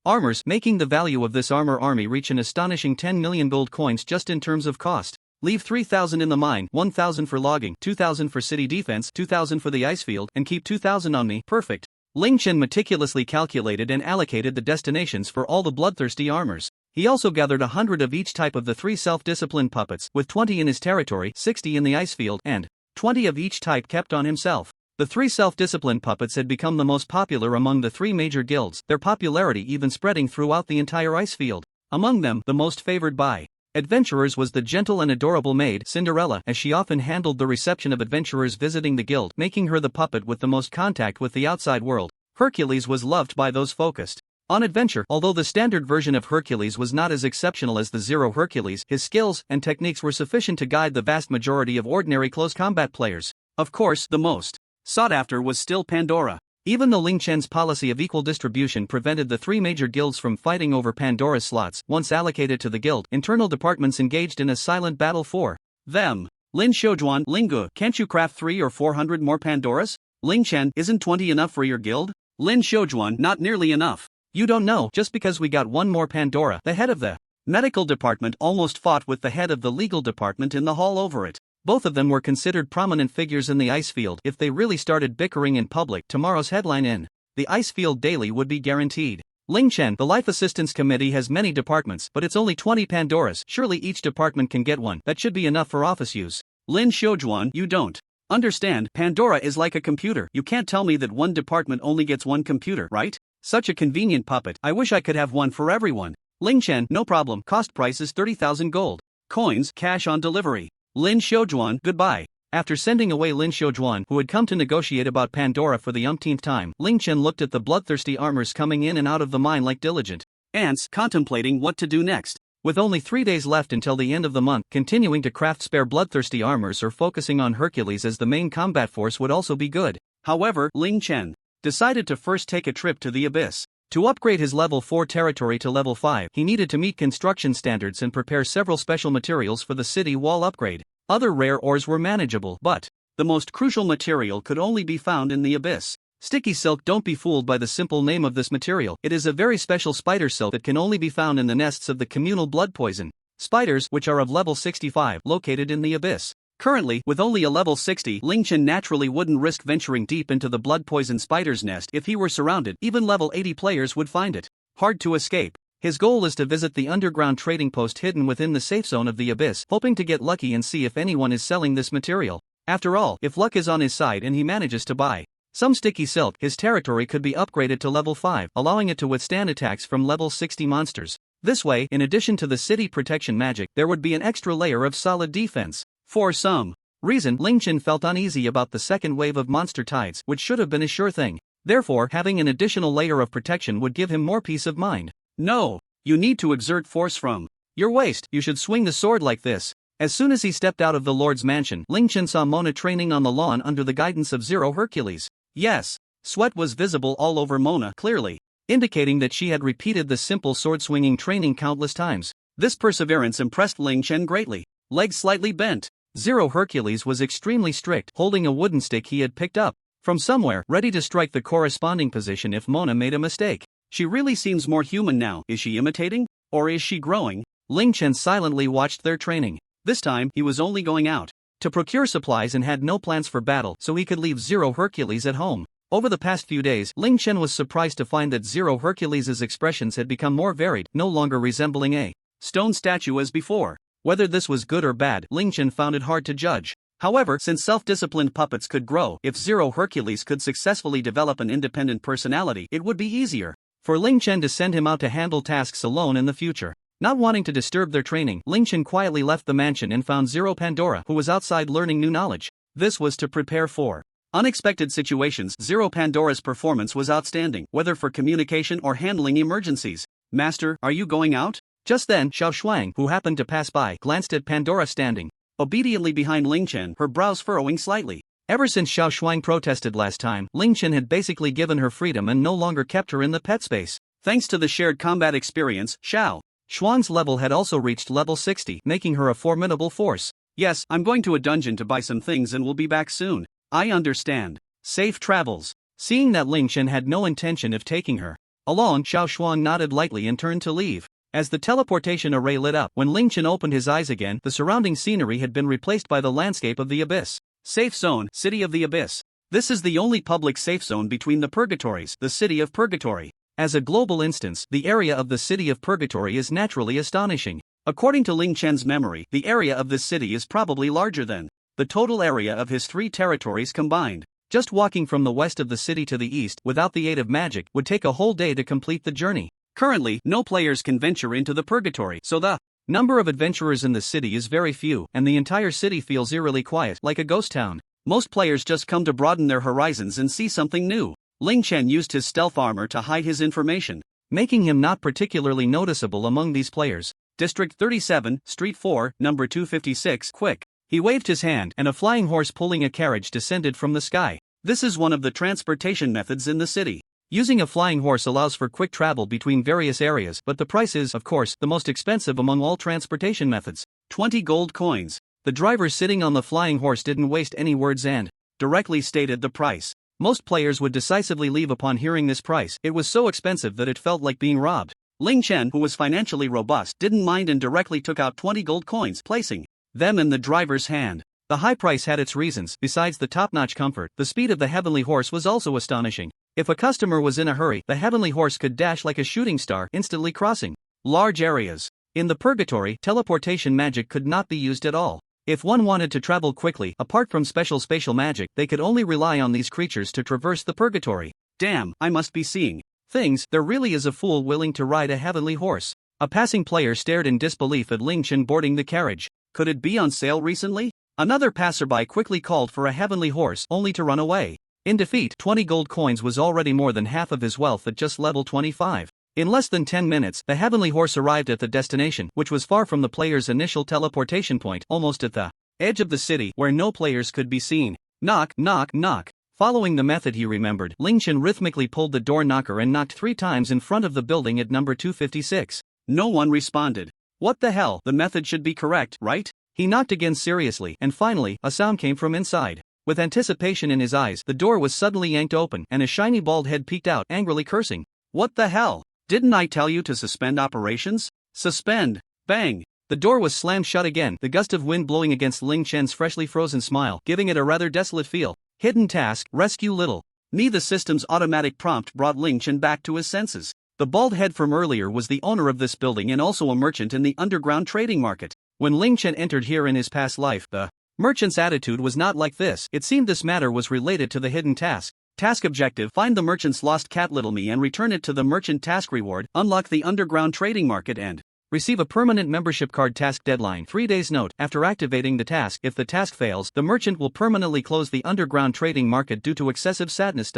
armors, making the value of this armor army reach an astonishing 10 million gold coins just in terms of cost. Leave 3,000 in the mine, 1,000 for logging, 2,000 for city defense, 2,000 for the ice field, and keep 2,000 on me. Perfect. Ling Chen meticulously calculated and allocated the destinations for all the bloodthirsty armors. He also gathered 100 of each type of the 3 self-disciplined puppets, with 20 in his territory, 60 in the ice field, and 20 of each type kept on himself. The 3 self-disciplined puppets had become the most popular among the 3 major guilds, their popularity even spreading throughout the entire ice field. Among them, the most favored by adventurers was the gentle and adorable maid, Cinderella, as she often handled the reception of adventurers visiting the guild, making her the puppet with the most contact with the outside world. Hercules was loved by those focused on adventure. Although the standard version of Hercules was not as exceptional as the Zero Hercules, his skills and techniques were sufficient to guide the vast majority of ordinary close combat players. Of course, the most sought after was still Pandora. Even though Ling Chen's policy of equal distribution prevented the 3 major guilds from fighting over Pandora's slots, once allocated to the guild, internal departments engaged in a silent battle for them. Lin Shoujuan, Lingu, can't you craft 300 or 400 more Pandoras? Ling Chen, isn't 20 enough for your guild? Lin Shoujuan, not nearly enough. You don't know, just because we got one more Pandora. The head of the medical department almost fought with the head of the legal department in the hall over it. Both of them were considered prominent figures in the ice field. If they really started bickering in public, tomorrow's headline in the ice field daily would be guaranteed. Ling Chen, the Life Assistance Committee has many departments, but it's only 20 Pandoras. Surely each department can get one. That should be enough for office use. Lin Shoujuan, you don't understand. Pandora is like a computer. You can't tell me that one department only gets one computer, right? Such a convenient puppet. I wish I could have one for everyone. Ling Chen, no problem. Cost price is 30,000 gold coins, cash on delivery. Lin Shoujuan, goodbye. After sending away Lin Shoujuan, who had come to negotiate about Pandora for the umpteenth time, Ling Chen looked at the bloodthirsty armors coming in and out of the mine like diligent ants, contemplating what to do next. With only 3 days left until the end of the month, continuing to craft spare bloodthirsty armors or focusing on Hercules as the main combat force would also be good. However, Ling Chen decided to first take a trip to the Abyss. To upgrade his level 4 territory to level 5, he needed to meet construction standards and prepare several special materials for the city wall upgrade. Other rare ores were manageable, but the most crucial material could only be found in the Abyss. Sticky silk. Don't be fooled by the simple name of this material. It is a very special spider silk that can only be found in the nests of the communal blood poison spiders, which are of level 65, located in the Abyss. Currently, with only a level 60, Ling Chen naturally wouldn't risk venturing deep into the blood poison spider's nest. If he were surrounded, even level 80 players would find it hard to escape. His goal is to visit the underground trading post hidden within the safe zone of the Abyss, hoping to get lucky and see if anyone is selling this material. After all, if luck is on his side and he manages to buy some sticky silk, his territory could be upgraded to level 5, allowing it to withstand attacks from level 60 monsters. This way, in addition to the city protection magic, there would be an extra layer of solid defense. For some reason, Ling Chen felt uneasy about the second wave of monster tides, which should have been a sure thing. Therefore, having an additional layer of protection would give him more peace of mind. No, you need to exert force from your waist. You should swing the sword like this. As soon as he stepped out of the Lord's mansion, Ling Chen saw Mona training on the lawn under the guidance of Zero Hercules. Yes, sweat was visible all over Mona, clearly indicating that she had repeated the simple sword-swinging training countless times. This perseverance impressed Ling Chen greatly. Legs slightly bent, Zero Hercules was extremely strict, holding a wooden stick he had picked up from somewhere, ready to strike the corresponding position if Mona made a mistake. She really seems more human now. Is she imitating? Or is she growing? Ling Chen silently watched their training. This time, he was only going out to procure supplies and had no plans for battle, so he could leave Zero Hercules at home. Over the past few days, Ling Chen was surprised to find that Zero Hercules' expressions had become more varied, no longer resembling a stone statue as before. Whether this was good or bad, Ling Chen found it hard to judge. However, since self-disciplined puppets could grow, if Zero Hercules could successfully develop an independent personality, it would be easier for Ling Chen to send him out to handle tasks alone in the future. Not wanting to disturb their training, Ling Chen quietly left the mansion and found Zero Pandora, who was outside learning new knowledge. This was to prepare for unexpected situations. Zero Pandora's performance was outstanding, whether for communication or handling emergencies. "Master, are you going out?" Just then, Xiao Shuang, who happened to pass by, glanced at Pandora standing obediently behind Ling Chen, her brows furrowing slightly. Ever since Xiao Shuang protested last time, Ling Chen had basically given her freedom and no longer kept her in the pet space. Thanks to the shared combat experience, Xiao Shuang's level had also reached level 60, making her a formidable force. "Yes, I'm going to a dungeon to buy some things and will be back soon." "I understand. Safe travels." Seeing that Ling Chen had no intention of taking her along, Xiao Shuang nodded lightly and turned to leave. As the teleportation array lit up, when Ling Chen opened his eyes again, the surrounding scenery had been replaced by the landscape of the Abyss. Safe Zone, City of the Abyss. This is the only public safe zone between the Purgatories, the City of Purgatory. As a global instance, the area of the City of Purgatory is naturally astonishing. According to Ling Chen's memory, the area of this city is probably larger than the total area of his 3 territories combined. Just walking from the west of the city to the east, without the aid of magic, would take a whole day to complete the journey. Currently, no players can venture into the Purgatory, so the number of adventurers in the city is very few, and the entire city feels eerily quiet, like a ghost town. Most players just come to broaden their horizons and see something new. Ling Chen used his stealth armor to hide his information, making him not particularly noticeable among these players. District 37, Street 4, number 256, quick. He waved his hand, and a flying horse pulling a carriage descended from the sky. This is one of the transportation methods in the city. Using a flying horse allows for quick travel between various areas, but the price is, of course, the most expensive among all transportation methods. 20 gold coins. The driver sitting on the flying horse didn't waste any words and directly stated the price. Most players would decisively leave upon hearing this price. It was so expensive that it felt like being robbed. Ling Chen, who was financially robust, didn't mind and directly took out 20 gold coins, placing them in the driver's hand. The high price had its reasons. Besides the top-notch comfort, the speed of the heavenly horse was also astonishing. If a customer was in a hurry, the heavenly horse could dash like a shooting star, instantly crossing large areas. In the Purgatory, teleportation magic could not be used at all. If one wanted to travel quickly, apart from special spatial magic, they could only rely on these creatures to traverse the Purgatory. Damn, I must be seeing things. There really is a fool willing to ride a heavenly horse. A passing player stared in disbelief at Ling Chen boarding the carriage. Could it be on sale recently? Another passerby quickly called for a heavenly horse, only to run away. In defeat, 20 gold coins was already more than half of his wealth at just level 25. In less than 10 minutes, the heavenly horse arrived at the destination, which was far from the player's initial teleportation point, almost at the edge of the city, where no players could be seen. Knock, knock, knock. Following the method he remembered, Ling Chen rhythmically pulled the door knocker and knocked 3 times in front of the building at number 256. No one responded. What the hell? The method should be correct, right? He knocked again seriously, and finally, a sound came from inside. With anticipation in his eyes, the door was suddenly yanked open, and a shiny bald head peeked out, angrily cursing. What the hell? Didn't I tell you to suspend operations? Suspend. Bang. The door was slammed shut again, the gust of wind blowing against Ling Chen's freshly frozen smile, giving it a rather desolate feel. Hidden task, rescue little me. The system's automatic prompt brought Ling Chen back to his senses. The bald head from earlier was the owner of this building and also a merchant in the underground trading market. When Ling Chen entered here in his past life, the merchant's attitude was not like this. It seemed this matter was related to the hidden task. Task objective: find the merchant's lost cat Little Me and return it to the merchant. Task reward: unlock the underground trading market and receive a permanent membership card. Task deadline: 3 days. Note: after activating the task, if the task fails, the merchant will permanently close the underground trading market due to excessive sadness.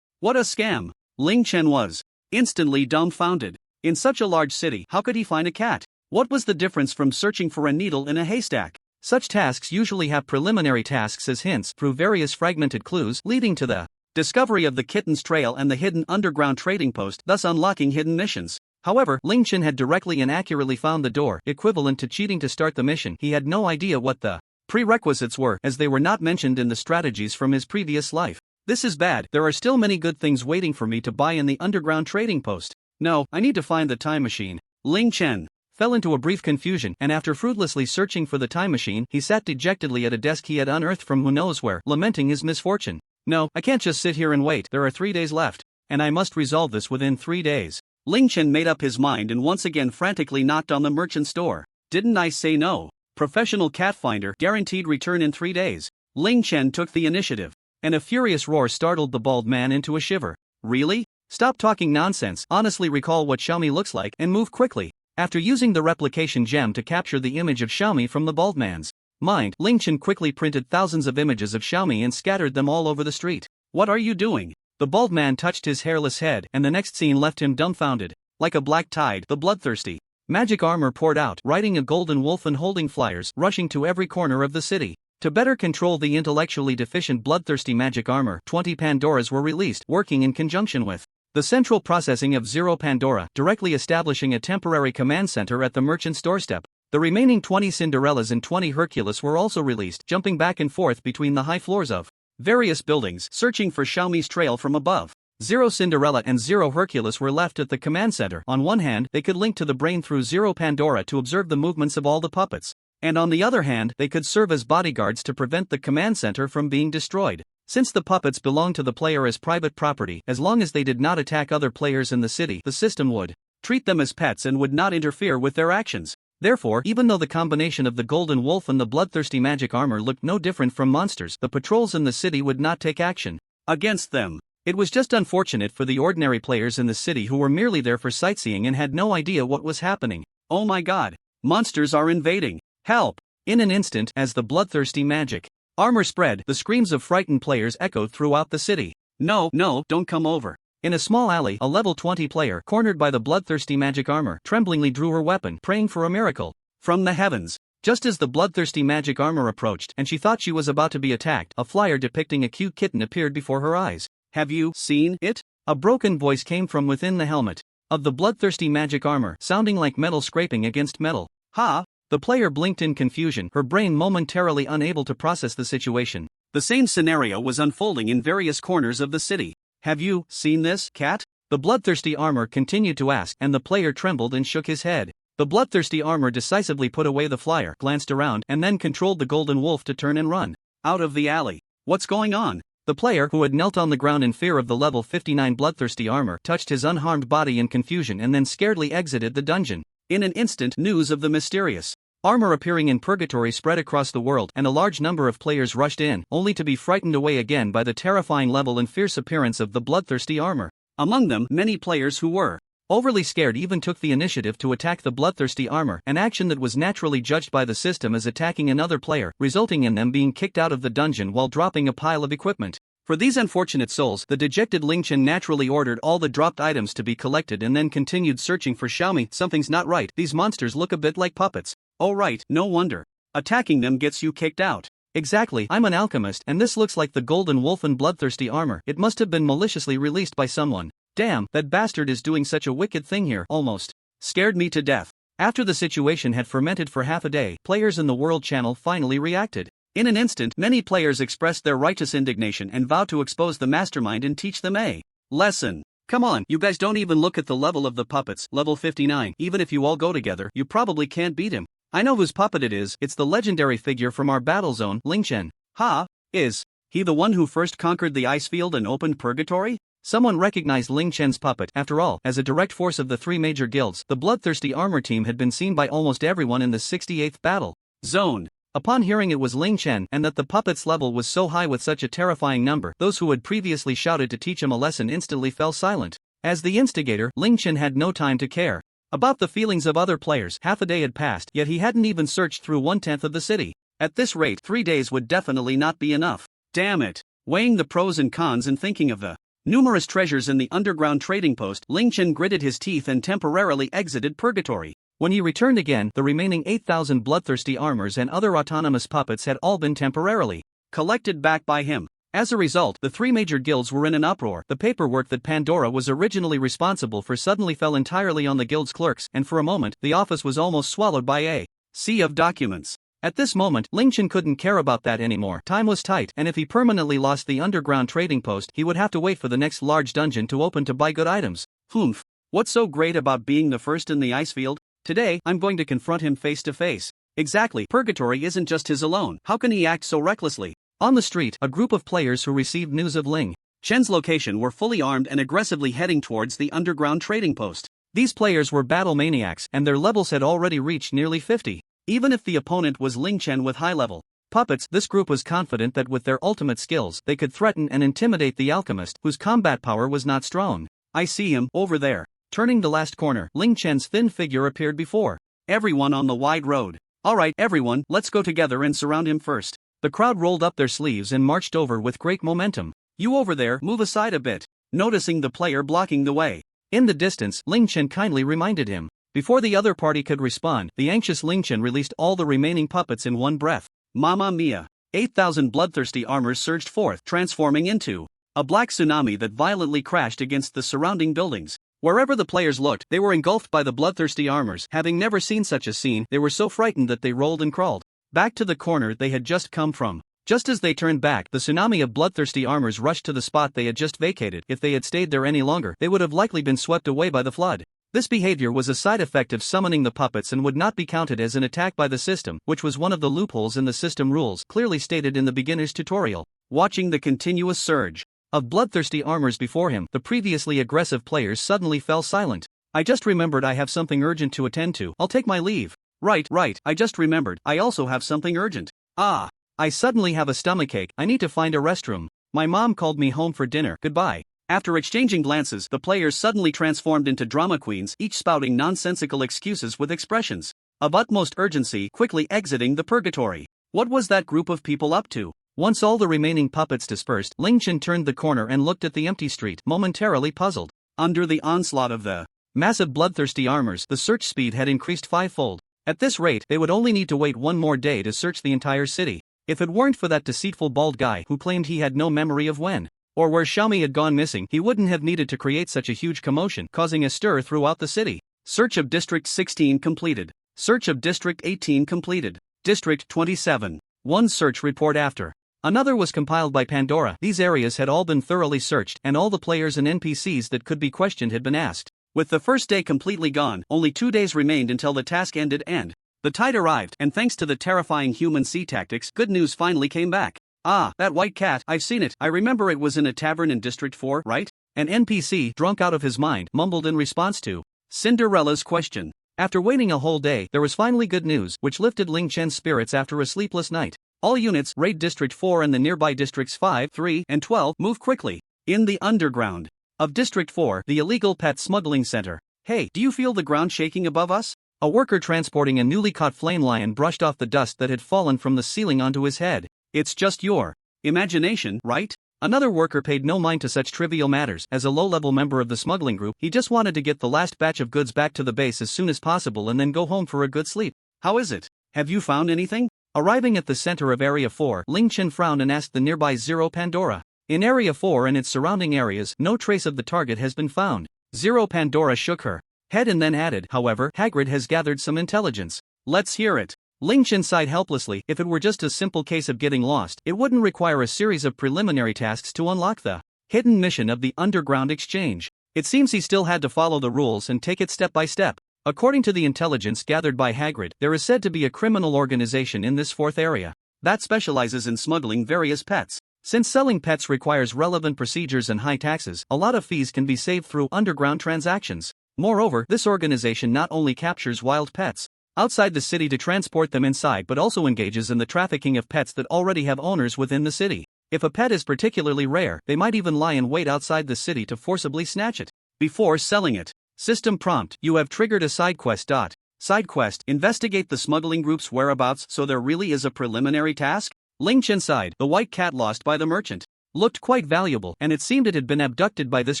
What a scam! Ling Chen was instantly dumbfounded. In such a large city, how could he find a cat? What was the difference from searching for a needle in a haystack? Such tasks usually have preliminary tasks as hints through various fragmented clues, leading to the discovery of the kitten's trail and the hidden underground trading post, thus unlocking hidden missions. However, Ling Chen had directly and accurately found the door, equivalent to cheating to start the mission. He had no idea what the prerequisites were, as they were not mentioned in the strategies from his previous life. This is bad. There are still many good things waiting for me to buy in the underground trading post. No, I need to find the time machine. Ling Chen fell into a brief confusion, and after fruitlessly searching for the time machine, he sat dejectedly at a desk he had unearthed from who knows where, lamenting his misfortune. No, I can't just sit here and wait. There are 3 days left, and I must resolve this within 3 days. Ling Chen made up his mind and once again frantically knocked on the merchant's door. Didn't I say no? Professional cat finder, guaranteed return in 3 days. Ling Chen took the initiative, and a furious roar startled the bald man into a shiver. Really? Stop talking nonsense, honestly recall what Xiaomi looks like and move quickly. After using the replication gem to capture the image of Xiaomi from the bald man's mind, Ling Chen quickly printed thousands of images of Xiaomi and scattered them all over the street. What are you doing? The bald man touched his hairless head and the next scene left him dumbfounded. Like a black tide, the bloodthirsty magic armor poured out, riding a golden wolf and holding flyers, rushing to every corner of the city. To better control the intellectually deficient bloodthirsty magic armor, 20 Pandoras were released, working in conjunction with the central processing of 0 Pandora, directly establishing a temporary command center at the merchant's doorstep. The remaining 20 Cinderellas and 20 Hercules were also released, jumping back and forth between the high floors of various buildings, searching for Xiaomi's trail from above. 0 Cinderella and 0 Hercules were left at the command center. On one hand, they could link to the brain through 0 Pandora to observe the movements of all the puppets, and on the other hand, they could serve as bodyguards to prevent the command center from being destroyed. Since the puppets belonged to the player as private property, as long as they did not attack other players in the city, the system would treat them as pets and would not interfere with their actions. Therefore, even though the combination of the golden wolf and the bloodthirsty magic armor looked no different from monsters, the patrols in the city would not take action against them. It was just unfortunate for the ordinary players in the city who were merely there for sightseeing and had no idea what was happening. Oh my god! Monsters are invading! Help! In an instant, as the bloodthirsty magic armor spread, the screams of frightened players echoed throughout the city. No, don't come over. In a small alley, a level 20 player, cornered by the bloodthirsty magic armor, tremblingly drew her weapon, praying for a miracle from the heavens. Just as the bloodthirsty magic armor approached and she thought she was about to be attacked, a flyer depicting a cute kitten appeared before her eyes. Have you seen it? A broken voice came from within the helmet of the bloodthirsty magic armor, sounding like metal scraping against metal. Ha! The player blinked in confusion, her brain momentarily unable to process the situation. The same scenario was unfolding in various corners of the city. Have you seen this, cat? The bloodthirsty armor continued to ask, and the player trembled and shook his head. The bloodthirsty armor decisively put away the flyer, glanced around, and then controlled the golden wolf to turn and run out of the alley. What's going on? The player, who had knelt on the ground in fear of the level 59 bloodthirsty armor, touched his unharmed body in confusion and then scaredly exited the dungeon. In an instant, news of the mysterious armor appearing in purgatory spread across the world, and a large number of players rushed in, only to be frightened away again by the terrifying level and fierce appearance of the bloodthirsty armor. Among them, many players who were overly scared even took the initiative to attack the bloodthirsty armor, an action that was naturally judged by the system as attacking another player, resulting in them being kicked out of the dungeon while dropping a pile of equipment. For these unfortunate souls, the dejected Ling Chen naturally ordered all the dropped items to be collected and then continued searching for Xiaomi. Something's not right, these monsters look a bit like puppets. Oh right, no wonder. Attacking them gets you kicked out. Exactly, I'm an alchemist and this looks like the golden wolf and bloodthirsty armor. It must have been maliciously released by someone. Damn, that bastard is doing such a wicked thing here, almost scared me to death. After the situation had fermented for half a day, players in the World Channel finally reacted. In an instant, many players expressed their righteous indignation and vowed to expose the mastermind and teach them a lesson. Come on, you guys don't even look at the level of the puppets, level 59. Even if you all go together, you probably can't beat him. I know whose puppet it is, it's the legendary figure from our battle zone, Ling Chen. Ha! Is he the one who first conquered the ice field and opened purgatory? Someone recognized Ling Chen's puppet. After all, as a direct force of the three major guilds, the bloodthirsty armor team had been seen by almost everyone in the 68th battle zone. Upon hearing it was Ling Chen and that the puppet's level was so high with such a terrifying number, those who had previously shouted to teach him a lesson instantly fell silent. As the instigator, Ling Chen had no time to care about the feelings of other players. Half a day had passed, yet he hadn't even searched through 1/10 of the city. At this rate, 3 days would definitely not be enough. Damn it. Weighing the pros and cons and thinking of the numerous treasures in the underground trading post, Ling Chen gritted his teeth and temporarily exited purgatory. When he returned again, the remaining 8,000 bloodthirsty armors and other autonomous puppets had all been temporarily collected back by him. As a result, the three major guilds were in an uproar. The paperwork that Pandora was originally responsible for suddenly fell entirely on the guild's clerks, and for a moment, the office was almost swallowed by a sea of documents. At this moment, Ling Chen couldn't care about that anymore. Time was tight, and if he permanently lost the underground trading post, he would have to wait for the next large dungeon to open to buy good items. Humph. What's so great about being the first in the ice field? Today, I'm going to confront him face to face. Exactly, purgatory isn't just his alone. How can he act so recklessly? On the street, a group of players who received news of Ling Chen's location were fully armed and aggressively heading towards the underground trading post. These players were battle maniacs, and their levels had already reached nearly 50. Even if the opponent was Ling Chen with high-level puppets, this group was confident that with their ultimate skills they could threaten and intimidate the alchemist, whose combat power was not strong. I see him, over there. Turning the last corner, Ling Chen's thin figure appeared before everyone on the wide road. Alright, everyone, let's go together and surround him first. The crowd rolled up their sleeves and marched over with great momentum. You over there, move aside a bit. Noticing the player blocking the way. In the distance, Ling Chen kindly reminded him. Before the other party could respond, the anxious Ling Chen released all the remaining puppets in one breath. Mamma mia. 8,000 bloodthirsty armors surged forth, transforming into a black tsunami that violently crashed against the surrounding buildings. Wherever the players looked, they were engulfed by the bloodthirsty armors. Having never seen such a scene, they were so frightened that they rolled and crawled back to the corner they had just come from. Just as they turned back, the tsunami of bloodthirsty armors rushed to the spot they had just vacated. If they had stayed there any longer, they would have likely been swept away by the flood. This behavior was a side effect of summoning the puppets and would not be counted as an attack by the system, which was one of the loopholes in the system rules clearly stated in the beginner's tutorial. Watching the continuous surge of bloodthirsty armors before him, the previously aggressive players suddenly fell silent. I just remembered I have something urgent to attend to. I'll take my leave. Right, I just remembered, I also have something urgent. I suddenly have a stomachache. I need to find a restroom. My mom called me home for dinner. Goodbye. After exchanging glances, the players suddenly transformed into drama queens, each spouting nonsensical excuses with expressions of utmost urgency, quickly exiting the purgatory. What was that group of people up to? Once all the remaining puppets dispersed, Ling Chen turned the corner and looked at the empty street, momentarily puzzled. Under the onslaught of the massive bloodthirsty armors, the search speed had increased fivefold. At this rate, they would only need to wait one more day to search the entire city. If it weren't for that deceitful bald guy who claimed he had no memory of when or where Xiaomi had gone missing, he wouldn't have needed to create such a huge commotion, causing a stir throughout the city. Search of District 16 completed. Search of District 18 completed. District 27. One search report after another was compiled by Pandora. These areas had all been thoroughly searched, and all the players and NPCs that could be questioned had been asked. With the first day completely gone, only 2 days remained until the task ended and the tide arrived, and thanks to the terrifying human sea tactics, good news finally came back. That white cat, I've seen it. I remember it was in a tavern in District 4, right? An NPC, drunk out of his mind, mumbled in response to Cinderella's question. After waiting a whole day, there was finally good news, which lifted Ling Chen's spirits after a sleepless night. All units, raid District 4 and the nearby Districts 5, 3, and 12, move quickly. In the underground of District 4, the illegal pet smuggling center. Hey, do you feel the ground shaking above us? A worker transporting a newly caught flame lion brushed off the dust that had fallen from the ceiling onto his head. It's just your imagination, right? Another worker paid no mind to such trivial matters. As a low-level member of the smuggling group, he just wanted to get the last batch of goods back to the base as soon as possible and then go home for a good sleep. How is it? Have you found anything? Arriving at the center of Area 4, Ling Chen frowned and asked the nearby Zero Pandora. In Area 4 and its surrounding areas, no trace of the target has been found. Zero Pandora shook her head and then added, however, Hagrid has gathered some intelligence. Let's hear it. Ling Chen sighed helplessly. If it were just a simple case of getting lost, it wouldn't require a series of preliminary tasks to unlock the hidden mission of the underground exchange. It seems he still had to follow the rules and take it step by step. According to the intelligence gathered by Hagrid, there is said to be a criminal organization in this fourth area that specializes in smuggling various pets. Since selling pets requires relevant procedures and high taxes, a lot of fees can be saved through underground transactions. Moreover, this organization not only captures wild pets outside the city to transport them inside but also engages in the trafficking of pets that already have owners within the city. If a pet is particularly rare, they might even lie in wait outside the city to forcibly snatch it before selling it. System prompt: you have triggered a side quest. Side quest: investigate the smuggling group's whereabouts. So there really is a preliminary task? Ling Chen sighed. The white cat lost by the merchant looked quite valuable, and it seemed it had been abducted by this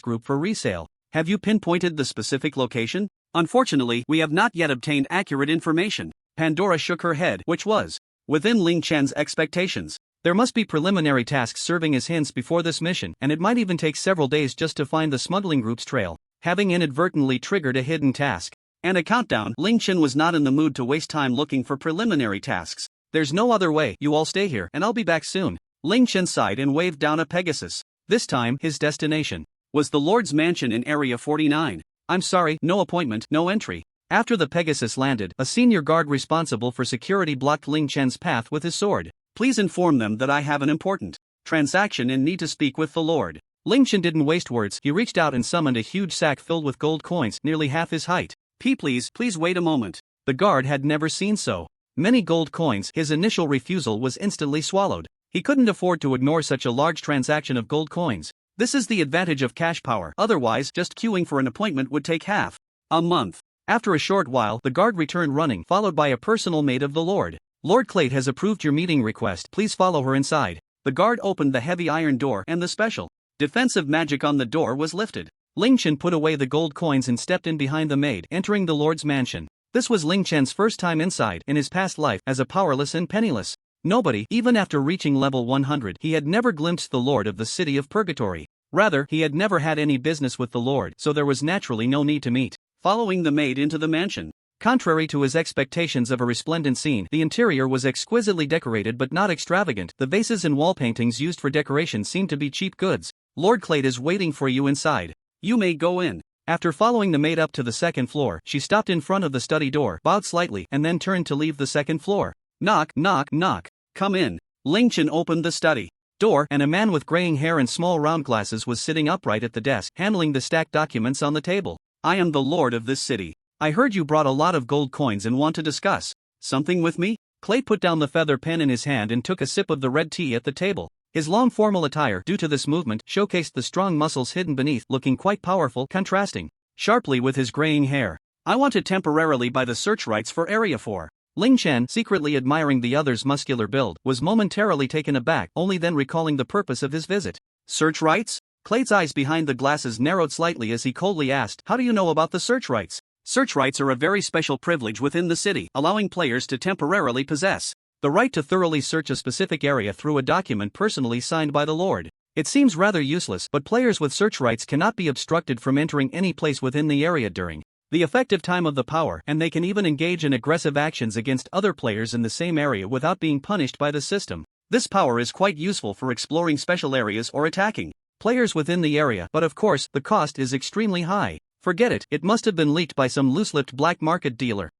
group for resale. Have you pinpointed the specific location? Unfortunately, we have not yet obtained accurate information. Pandora shook her head, which was within Ling Chen's expectations. There must be preliminary tasks serving as hints before this mission, and it might even take several days just to find the smuggling group's trail, having inadvertently triggered a hidden task. And a countdown. Ling Chen was not in the mood to waste time looking for preliminary tasks. There's no other way. You all stay here, and I'll be back soon. Ling Chen sighed and waved down a Pegasus. This time, his destination was the Lord's mansion in Area 49. I'm sorry, no appointment, no entry. After the Pegasus landed, a senior guard responsible for security blocked Ling Chen's path with his sword. Please inform them that I have an important transaction and need to speak with the Lord. Ling Chen didn't waste words. He reached out and summoned a huge sack filled with gold coins, nearly half his height. Please wait a moment. The guard had never seen so many gold coins. His initial refusal was instantly swallowed. He couldn't afford to ignore such a large transaction of gold coins. This is the advantage of cash power. Otherwise, just queuing for an appointment would take half a month. After a short while, the guard returned running, followed by a personal maid of the Lord. Lord Clate has approved your meeting request. Please follow her inside. The guard opened the heavy iron door and the special defensive magic on the door was lifted. Ling Chen put away the gold coins and stepped in behind the maid, entering the Lord's mansion. This was Ling Chen's first time inside. In his past life as a powerless and penniless nobody, even after reaching level 100, he had never glimpsed the Lord of the City of Purgatory. Rather, he had never had any business with the Lord, so there was naturally no need to meet. Following the maid into the mansion. Contrary to his expectations of a resplendent scene, the interior was exquisitely decorated but not extravagant. The vases and wall paintings used for decoration seemed to be cheap goods. Lord Clate is waiting for you inside. You may go in. After following the maid up to the second floor, she stopped in front of the study door, bowed slightly, and then turned to leave the second floor. Knock, knock, knock. Come in. Ling Chen opened the study door, and a man with graying hair and small round glasses was sitting upright at the desk, handling the stacked documents on the table. I am the lord of this city. I heard you brought a lot of gold coins and want to discuss something with me? Clay put down the feather pen in his hand and took a sip of the red tea at the table. His long formal attire, due to this movement, showcased the strong muscles hidden beneath, looking quite powerful, contrasting sharply with his graying hair. I want to temporarily buy the search rights for Area 4. Ling Chen, secretly admiring the other's muscular build, was momentarily taken aback, only then recalling the purpose of his visit. Search rights? Clay's eyes behind the glasses narrowed slightly as he coldly asked, how do you know about the search rights? Search rights are a very special privilege within the city, allowing players to temporarily possess the right to thoroughly search a specific area through a document personally signed by the Lord. It seems rather useless, but players with search rights cannot be obstructed from entering any place within the area during the effective time of the power, and they can even engage in aggressive actions against other players in the same area without being punished by the system. This power is quite useful for exploring special areas or attacking players within the area, but of course, the cost is extremely high. Forget it, it must have been leaked by some loose-lipped black market dealer.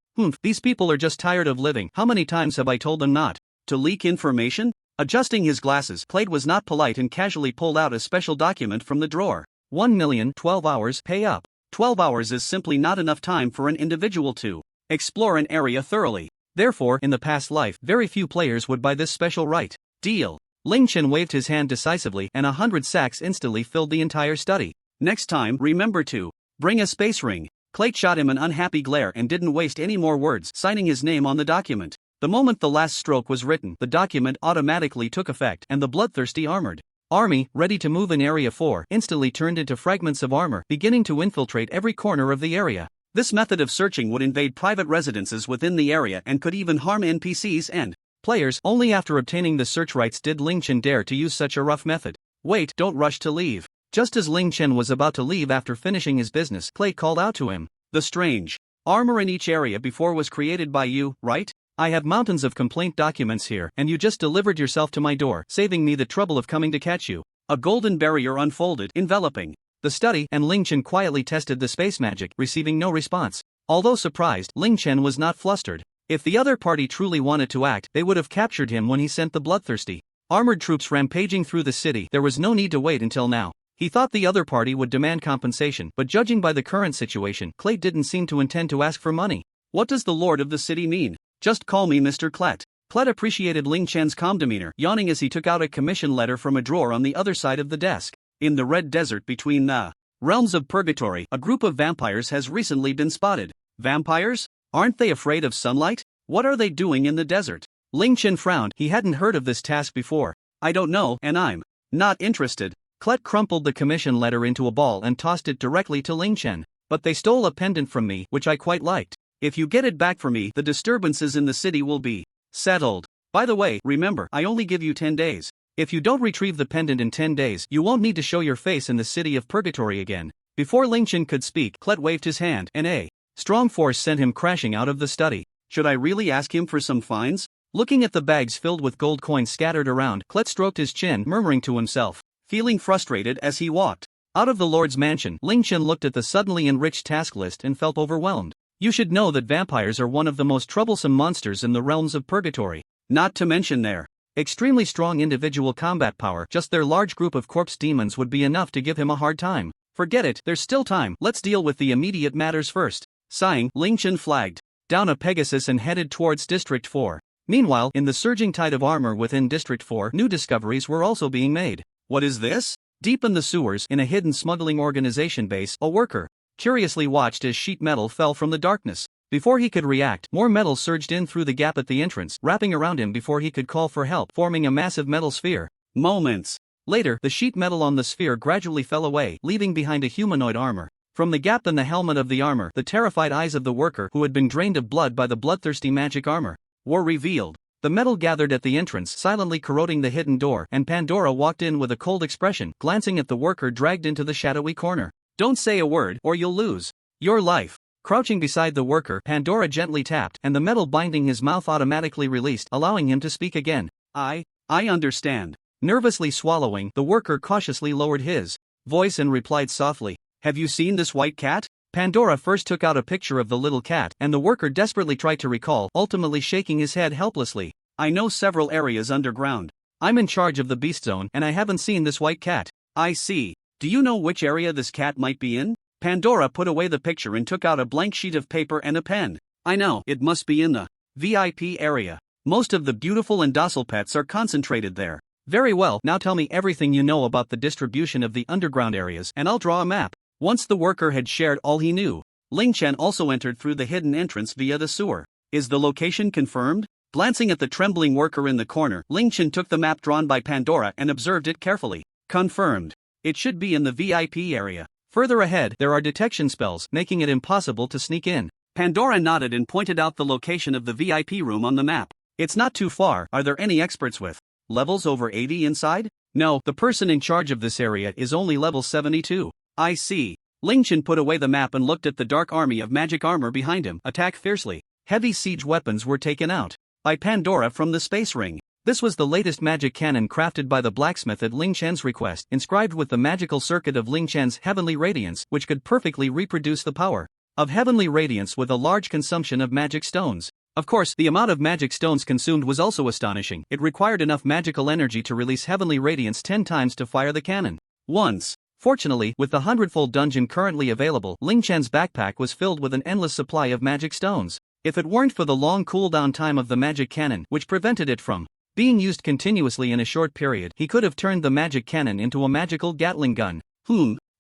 These people are just tired of living. How many times have I told them not to leak information? Adjusting his glasses, Clade was not polite and casually pulled out a special document from the drawer. 1,012 hours, pay up. 12 hours is simply not enough time for an individual to explore an area thoroughly. Therefore, in the past life, very few players would buy this special right. Deal. Ling Chen waved his hand decisively and 100 sacks instantly filled the entire study. Next time, remember to bring a space ring. Clate shot him an unhappy glare and didn't waste any more words, signing his name on the document. The moment the last stroke was written, the document automatically took effect, and the bloodthirsty armored army, ready to move in Area 4, instantly turned into fragments of armor, beginning to infiltrate every corner of the area. This method of searching would invade private residences within the area and could even harm NPCs and players. Only after obtaining the search rights did Ling Chen dare to use such a rough method. Wait, don't rush to leave. Just as Ling Chen was about to leave after finishing his business, Clay called out to him. The strange armor in each area before was created by you, right? I have mountains of complaint documents here, and you just delivered yourself to my door, saving me the trouble of coming to catch you. A golden barrier unfolded, enveloping the study, and Ling Chen quietly tested the space magic, receiving no response. Although surprised, Ling Chen was not flustered. If the other party truly wanted to act, they would have captured him when he sent the bloodthirsty armored troops rampaging through the city. There was no need to wait until now. He thought the other party would demand compensation, but judging by the current situation, Clay didn't seem to intend to ask for money. What does the lord of the city mean? Just call me Mr. Clet. Clet appreciated Ling Chen's calm demeanor, yawning as he took out a commission letter from a drawer on the other side of the desk. In the red desert between the realms of purgatory, a group of vampires has recently been spotted. Vampires? Aren't they afraid of sunlight? What are they doing in the desert? Ling Chen frowned. He hadn't heard of this task before. I don't know, and I'm not interested. Clet crumpled the commission letter into a ball and tossed it directly to Ling Chen. But they stole a pendant from me, which I quite liked. If you get it back for me, the disturbances in the city will be settled. By the way, remember, I only give you 10 days. If you don't retrieve the pendant in 10 days, you won't need to show your face in the city of purgatory again. Before Ling Chen could speak, Clet waved his hand, and a strong force sent him crashing out of the study. Should I really ask him for some fines? Looking at the bags filled with gold coins scattered around, Clet stroked his chin, murmuring to himself, feeling frustrated as he walked out of the Lord's mansion. Ling Chen looked at the suddenly enriched task list and felt overwhelmed. You should know that vampires are one of the most troublesome monsters in the realms of purgatory. Not to mention their Extremely strong individual combat power, just their large group of corpse demons would be enough to give him a hard time. Forget it, there's still time, let's deal with the immediate matters first. Sighing, Ling Chen flagged down a Pegasus and headed towards District 4. Meanwhile, in the surging tide of armor within District 4, new discoveries were also being made. What is this? Deep in the sewers, in a hidden smuggling organization base, a worker curiously watched as sheet metal fell from the darkness. Before he could react, more metal surged in through the gap at the entrance, wrapping around him before he could call for help, forming a massive metal sphere. Moments later, the sheet metal on the sphere gradually fell away, leaving behind a humanoid armor. From the gap in the helmet of the armor, the terrified eyes of the worker who had been drained of blood by the bloodthirsty magic armor were revealed. The metal gathered at the entrance, silently corroding the hidden door, and Pandora walked in with a cold expression, glancing at the worker dragged into the shadowy corner. Don't say a word, or you'll lose your life. Crouching beside the worker, Pandora gently tapped, and the metal binding his mouth automatically released, allowing him to speak again. I understand. Nervously swallowing, the worker cautiously lowered his voice and replied softly, "Have you seen this white cat?" Pandora first took out a picture of the little cat, and the worker desperately tried to recall, ultimately shaking his head helplessly. "I know several areas underground. I'm in charge of the beast zone, and I haven't seen this white cat." "I see. Do you know which area this cat might be in?" Pandora put away the picture and took out a blank sheet of paper and a pen. "I know, it must be in the VIP area. Most of the beautiful and docile pets are concentrated there." "Very well, now tell me everything you know about the distribution of the underground areas, and I'll draw a map." Once the worker had shared all he knew, Ling Chen also entered through the hidden entrance via the sewer. "Is the location confirmed?" Glancing at the trembling worker in the corner, Ling Chen took the map drawn by Pandora and observed it carefully. "Confirmed. It should be in the VIP area. Further ahead, there are detection spells, making it impossible to sneak in." Pandora nodded and pointed out the location of the VIP room on the map. "It's not too far. Are there any experts with levels over 80 inside?" "No, the person in charge of this area is only level 72. "I see." Ling Chen put away the map and looked at the dark army of magic armor behind him, attack fiercely. Heavy siege weapons were taken out by Pandora from the space ring. This was the latest magic cannon crafted by the blacksmith at Ling Chen's request, inscribed with the magical circuit of Ling Chen's heavenly radiance, which could perfectly reproduce the power of heavenly radiance with a large consumption of magic stones. Of course, the amount of magic stones consumed was also astonishing. It required enough magical energy to release heavenly radiance 10 times to fire the cannon once. Fortunately, with the 100-fold dungeon currently available, Ling Chen's backpack was filled with an endless supply of magic stones. If it weren't for the long cooldown time of the magic cannon, which prevented it from being used continuously in a short period, he could have turned the magic cannon into a magical Gatling gun.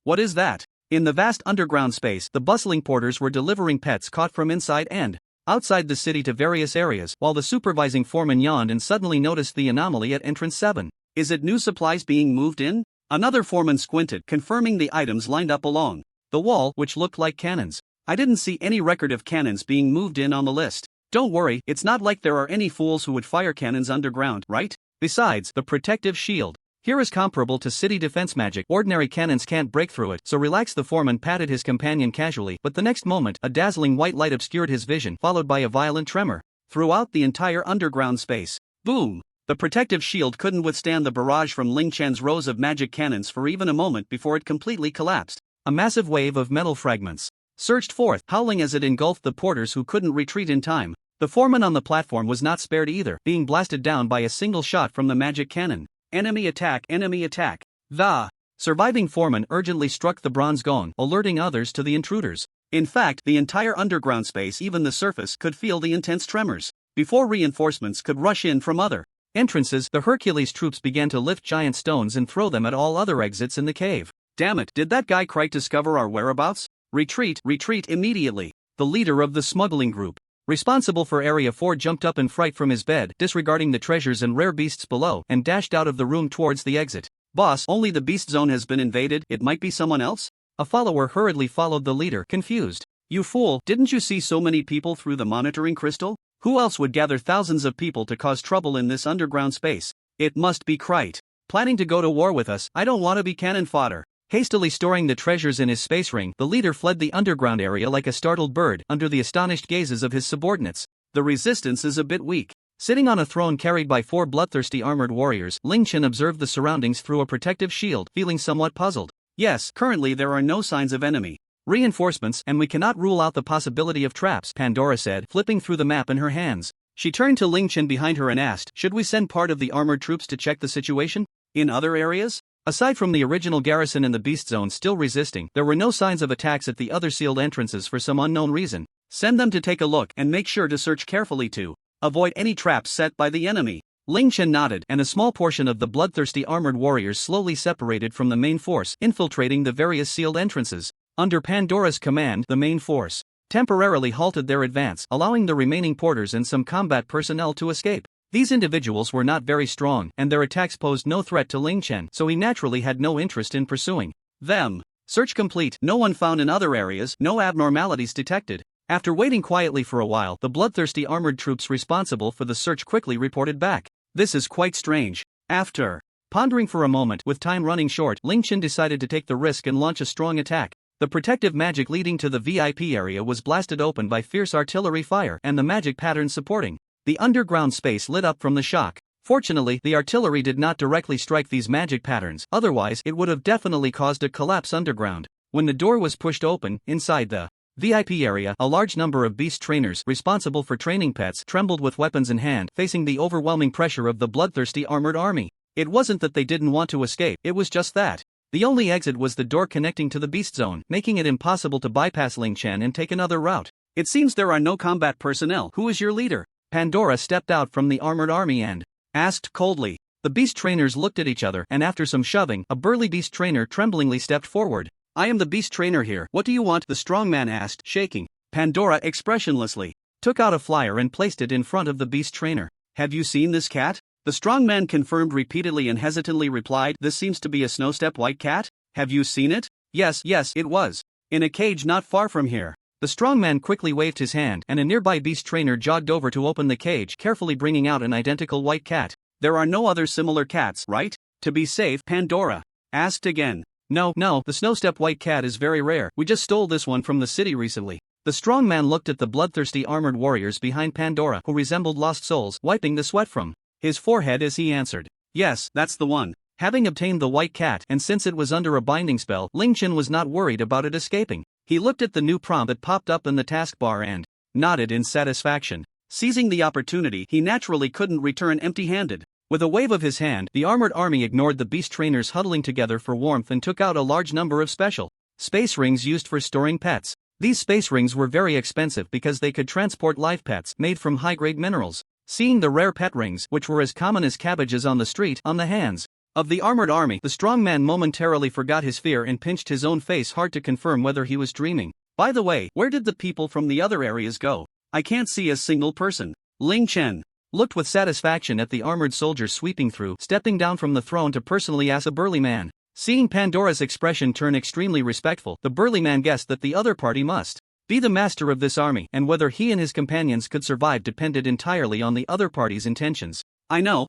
What is that? In the vast underground space, the bustling porters were delivering pets caught from inside and outside the city to various areas, while the supervising foreman yawned and suddenly noticed the anomaly at entrance 7. "Is it new supplies being moved in?" Another foreman squinted, confirming the items lined up along the wall, which looked like cannons. "I didn't see any record of cannons being moved in on the list." "Don't worry, it's not like there are any fools who would fire cannons underground, right? Besides, the protective shield here is comparable to city defense magic. Ordinary cannons can't break through it, so relax." The foreman patted his companion casually, but the next moment, a dazzling white light obscured his vision, followed by a violent tremor throughout the entire underground space. Boom! The protective shield couldn't withstand the barrage from Ling Chen's rows of magic cannons for even a moment before it completely collapsed. A massive wave of metal fragments surged forth, howling as it engulfed the porters who couldn't retreat in time. The foreman on the platform was not spared either, being blasted down by a single shot from the magic cannon. Enemy attack, enemy attack. The surviving foreman urgently struck the bronze gong, alerting others to the intruders. In fact, the entire underground space, even the surface, could feel the intense tremors. Before reinforcements could rush in from other entrances, the Hercules troops began to lift giant stones and throw them at all other exits in the cave. "Damn it, did that guy Crike discover our whereabouts? Retreat, retreat immediately." The leader of the smuggling group responsible for Area 4 jumped up in fright from his bed, disregarding the treasures and rare beasts below, and dashed out of the room towards the exit. "Boss, only the beast zone has been invaded, it might be someone else?" A follower hurriedly followed the leader, confused. "You fool, didn't you see so many people through the monitoring crystal? Who else would gather thousands of people to cause trouble in this underground space? It must be Crite. Planning to go to war with us? I don't want to be cannon fodder." Hastily storing the treasures in his space ring, the leader fled the underground area like a startled bird, under the astonished gazes of his subordinates. "The resistance is a bit weak." Sitting on a throne carried by 4 bloodthirsty armored warriors, Ling Chen observed the surroundings through a protective shield, feeling somewhat puzzled. "Yes, currently there are no signs of enemy reinforcements, and we cannot rule out the possibility of traps," Pandora said, flipping through the map in her hands. She turned to Ling Chen behind her and asked, should we send part of the armored troops to check the situation? In other areas? Aside from the original garrison in the Beast Zone still resisting, there were no signs of attacks at the other sealed entrances for some unknown reason. Send them to take a look and make sure to search carefully to avoid any traps set by the enemy. Ling Chen nodded, and a small portion of the bloodthirsty armored warriors slowly separated from the main force, infiltrating the various sealed entrances. Under Pandora's command, the main force temporarily halted their advance, allowing the remaining porters and some combat personnel to escape. These individuals were not very strong, and their attacks posed no threat to Ling Chen, so he naturally had no interest in pursuing them. Search complete. No one found in other areas, no abnormalities detected. After waiting quietly for a while, the bloodthirsty armored troops responsible for the search quickly reported back. This is quite strange. After pondering for a moment, with time running short, Ling Chen decided to take the risk and launch a strong attack. The protective magic leading to the VIP area was blasted open by fierce artillery fire and the magic pattern supporting the underground space lit up from the shock. Fortunately, the artillery did not directly strike these magic patterns, otherwise it would have definitely caused a collapse underground. When the door was pushed open, inside the VIP area, a large number of beast trainers responsible for training pets trembled with weapons in hand, facing the overwhelming pressure of the bloodthirsty armored army. It wasn't that they didn't want to escape, it was just that the only exit was the door connecting to the Beast Zone, making it impossible to bypass Ling Chen and take another route. It seems there are no combat personnel. Who is your leader? Pandora stepped out from the armored army and asked coldly. The beast trainers looked at each other, and after some shoving, a burly beast trainer tremblingly stepped forward. I am the beast trainer here. What do you want? The strong man asked, shaking. Pandora expressionlessly took out a flyer and placed it in front of the beast trainer. Have you seen this cat? The strong man confirmed repeatedly and hesitantly replied, this seems to be a snowstep white cat. Have you seen it? Yes, it was. In a cage not far from here. The strong man quickly waved his hand, and a nearby beast trainer jogged over to open the cage, carefully bringing out an identical white cat. There are no other similar cats, right? To be safe, Pandora asked again. No, the snowstep white cat is very rare. We just stole this one from the city recently. The strong man looked at the bloodthirsty armored warriors behind Pandora, who resembled lost souls, wiping the sweat from his forehead as he answered. Yes, that's the one. Having obtained the white cat, and since it was under a binding spell, Ling Chen was not worried about it escaping. He looked at the new prompt that popped up in the taskbar and nodded in satisfaction. Seizing the opportunity, he naturally couldn't return empty-handed. With a wave of his hand, the armored army ignored the beast trainers huddling together for warmth and took out a large number of special space rings used for storing pets. These space rings were very expensive because they could transport live pets made from high-grade minerals. Seeing the rare pet rings, which were as common as cabbages on the street, on the hands of the armored army, the strong man momentarily forgot his fear and pinched his own face hard to confirm whether he was dreaming. By the way, where did the people from the other areas go? I can't see a single person. Ling Chen looked with satisfaction at the armored soldiers sweeping through, stepping down from the throne to personally ask a burly man. Seeing Pandora's expression turn extremely respectful, the burly man guessed that the other party must be the master of this army, and whether he and his companions could survive depended entirely on the other party's intentions. I know.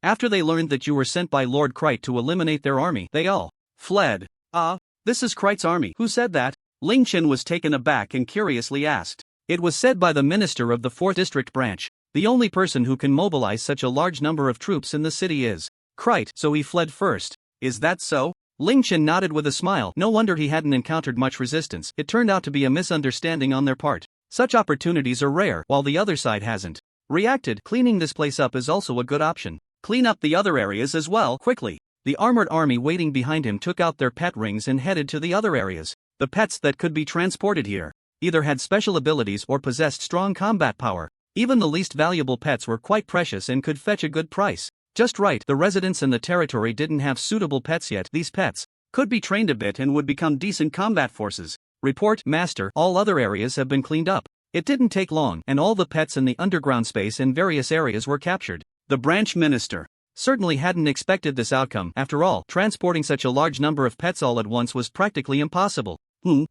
After they learned that you were sent by Lord Krite to eliminate their army, they all fled. This is Krite's army. Who said that? Ling Chen was taken aback and curiously asked. It was said by the minister of the 4th district branch. The only person who can mobilize such a large number of troops in the city is Krite, so he fled first. Is that so? Ling Chen nodded with a smile. No wonder he hadn't encountered much resistance. It turned out to be a misunderstanding on their part. Such opportunities are rare, while the other side hasn't reacted. Cleaning this place up is also a good option. Clean up the other areas as well, quickly. The armored army waiting behind him took out their pet rings and headed to the other areas. The pets that could be transported here either had special abilities or possessed strong combat power. Even the least valuable pets were quite precious and could fetch a good price. Just right, the residents in the territory didn't have suitable pets yet. These pets could be trained a bit and would become decent combat forces. Report, Master, all other areas have been cleaned up. It didn't take long, and all the pets in the underground space in various areas were captured. The branch minister certainly hadn't expected this outcome. After all, transporting such a large number of pets all at once was practically impossible.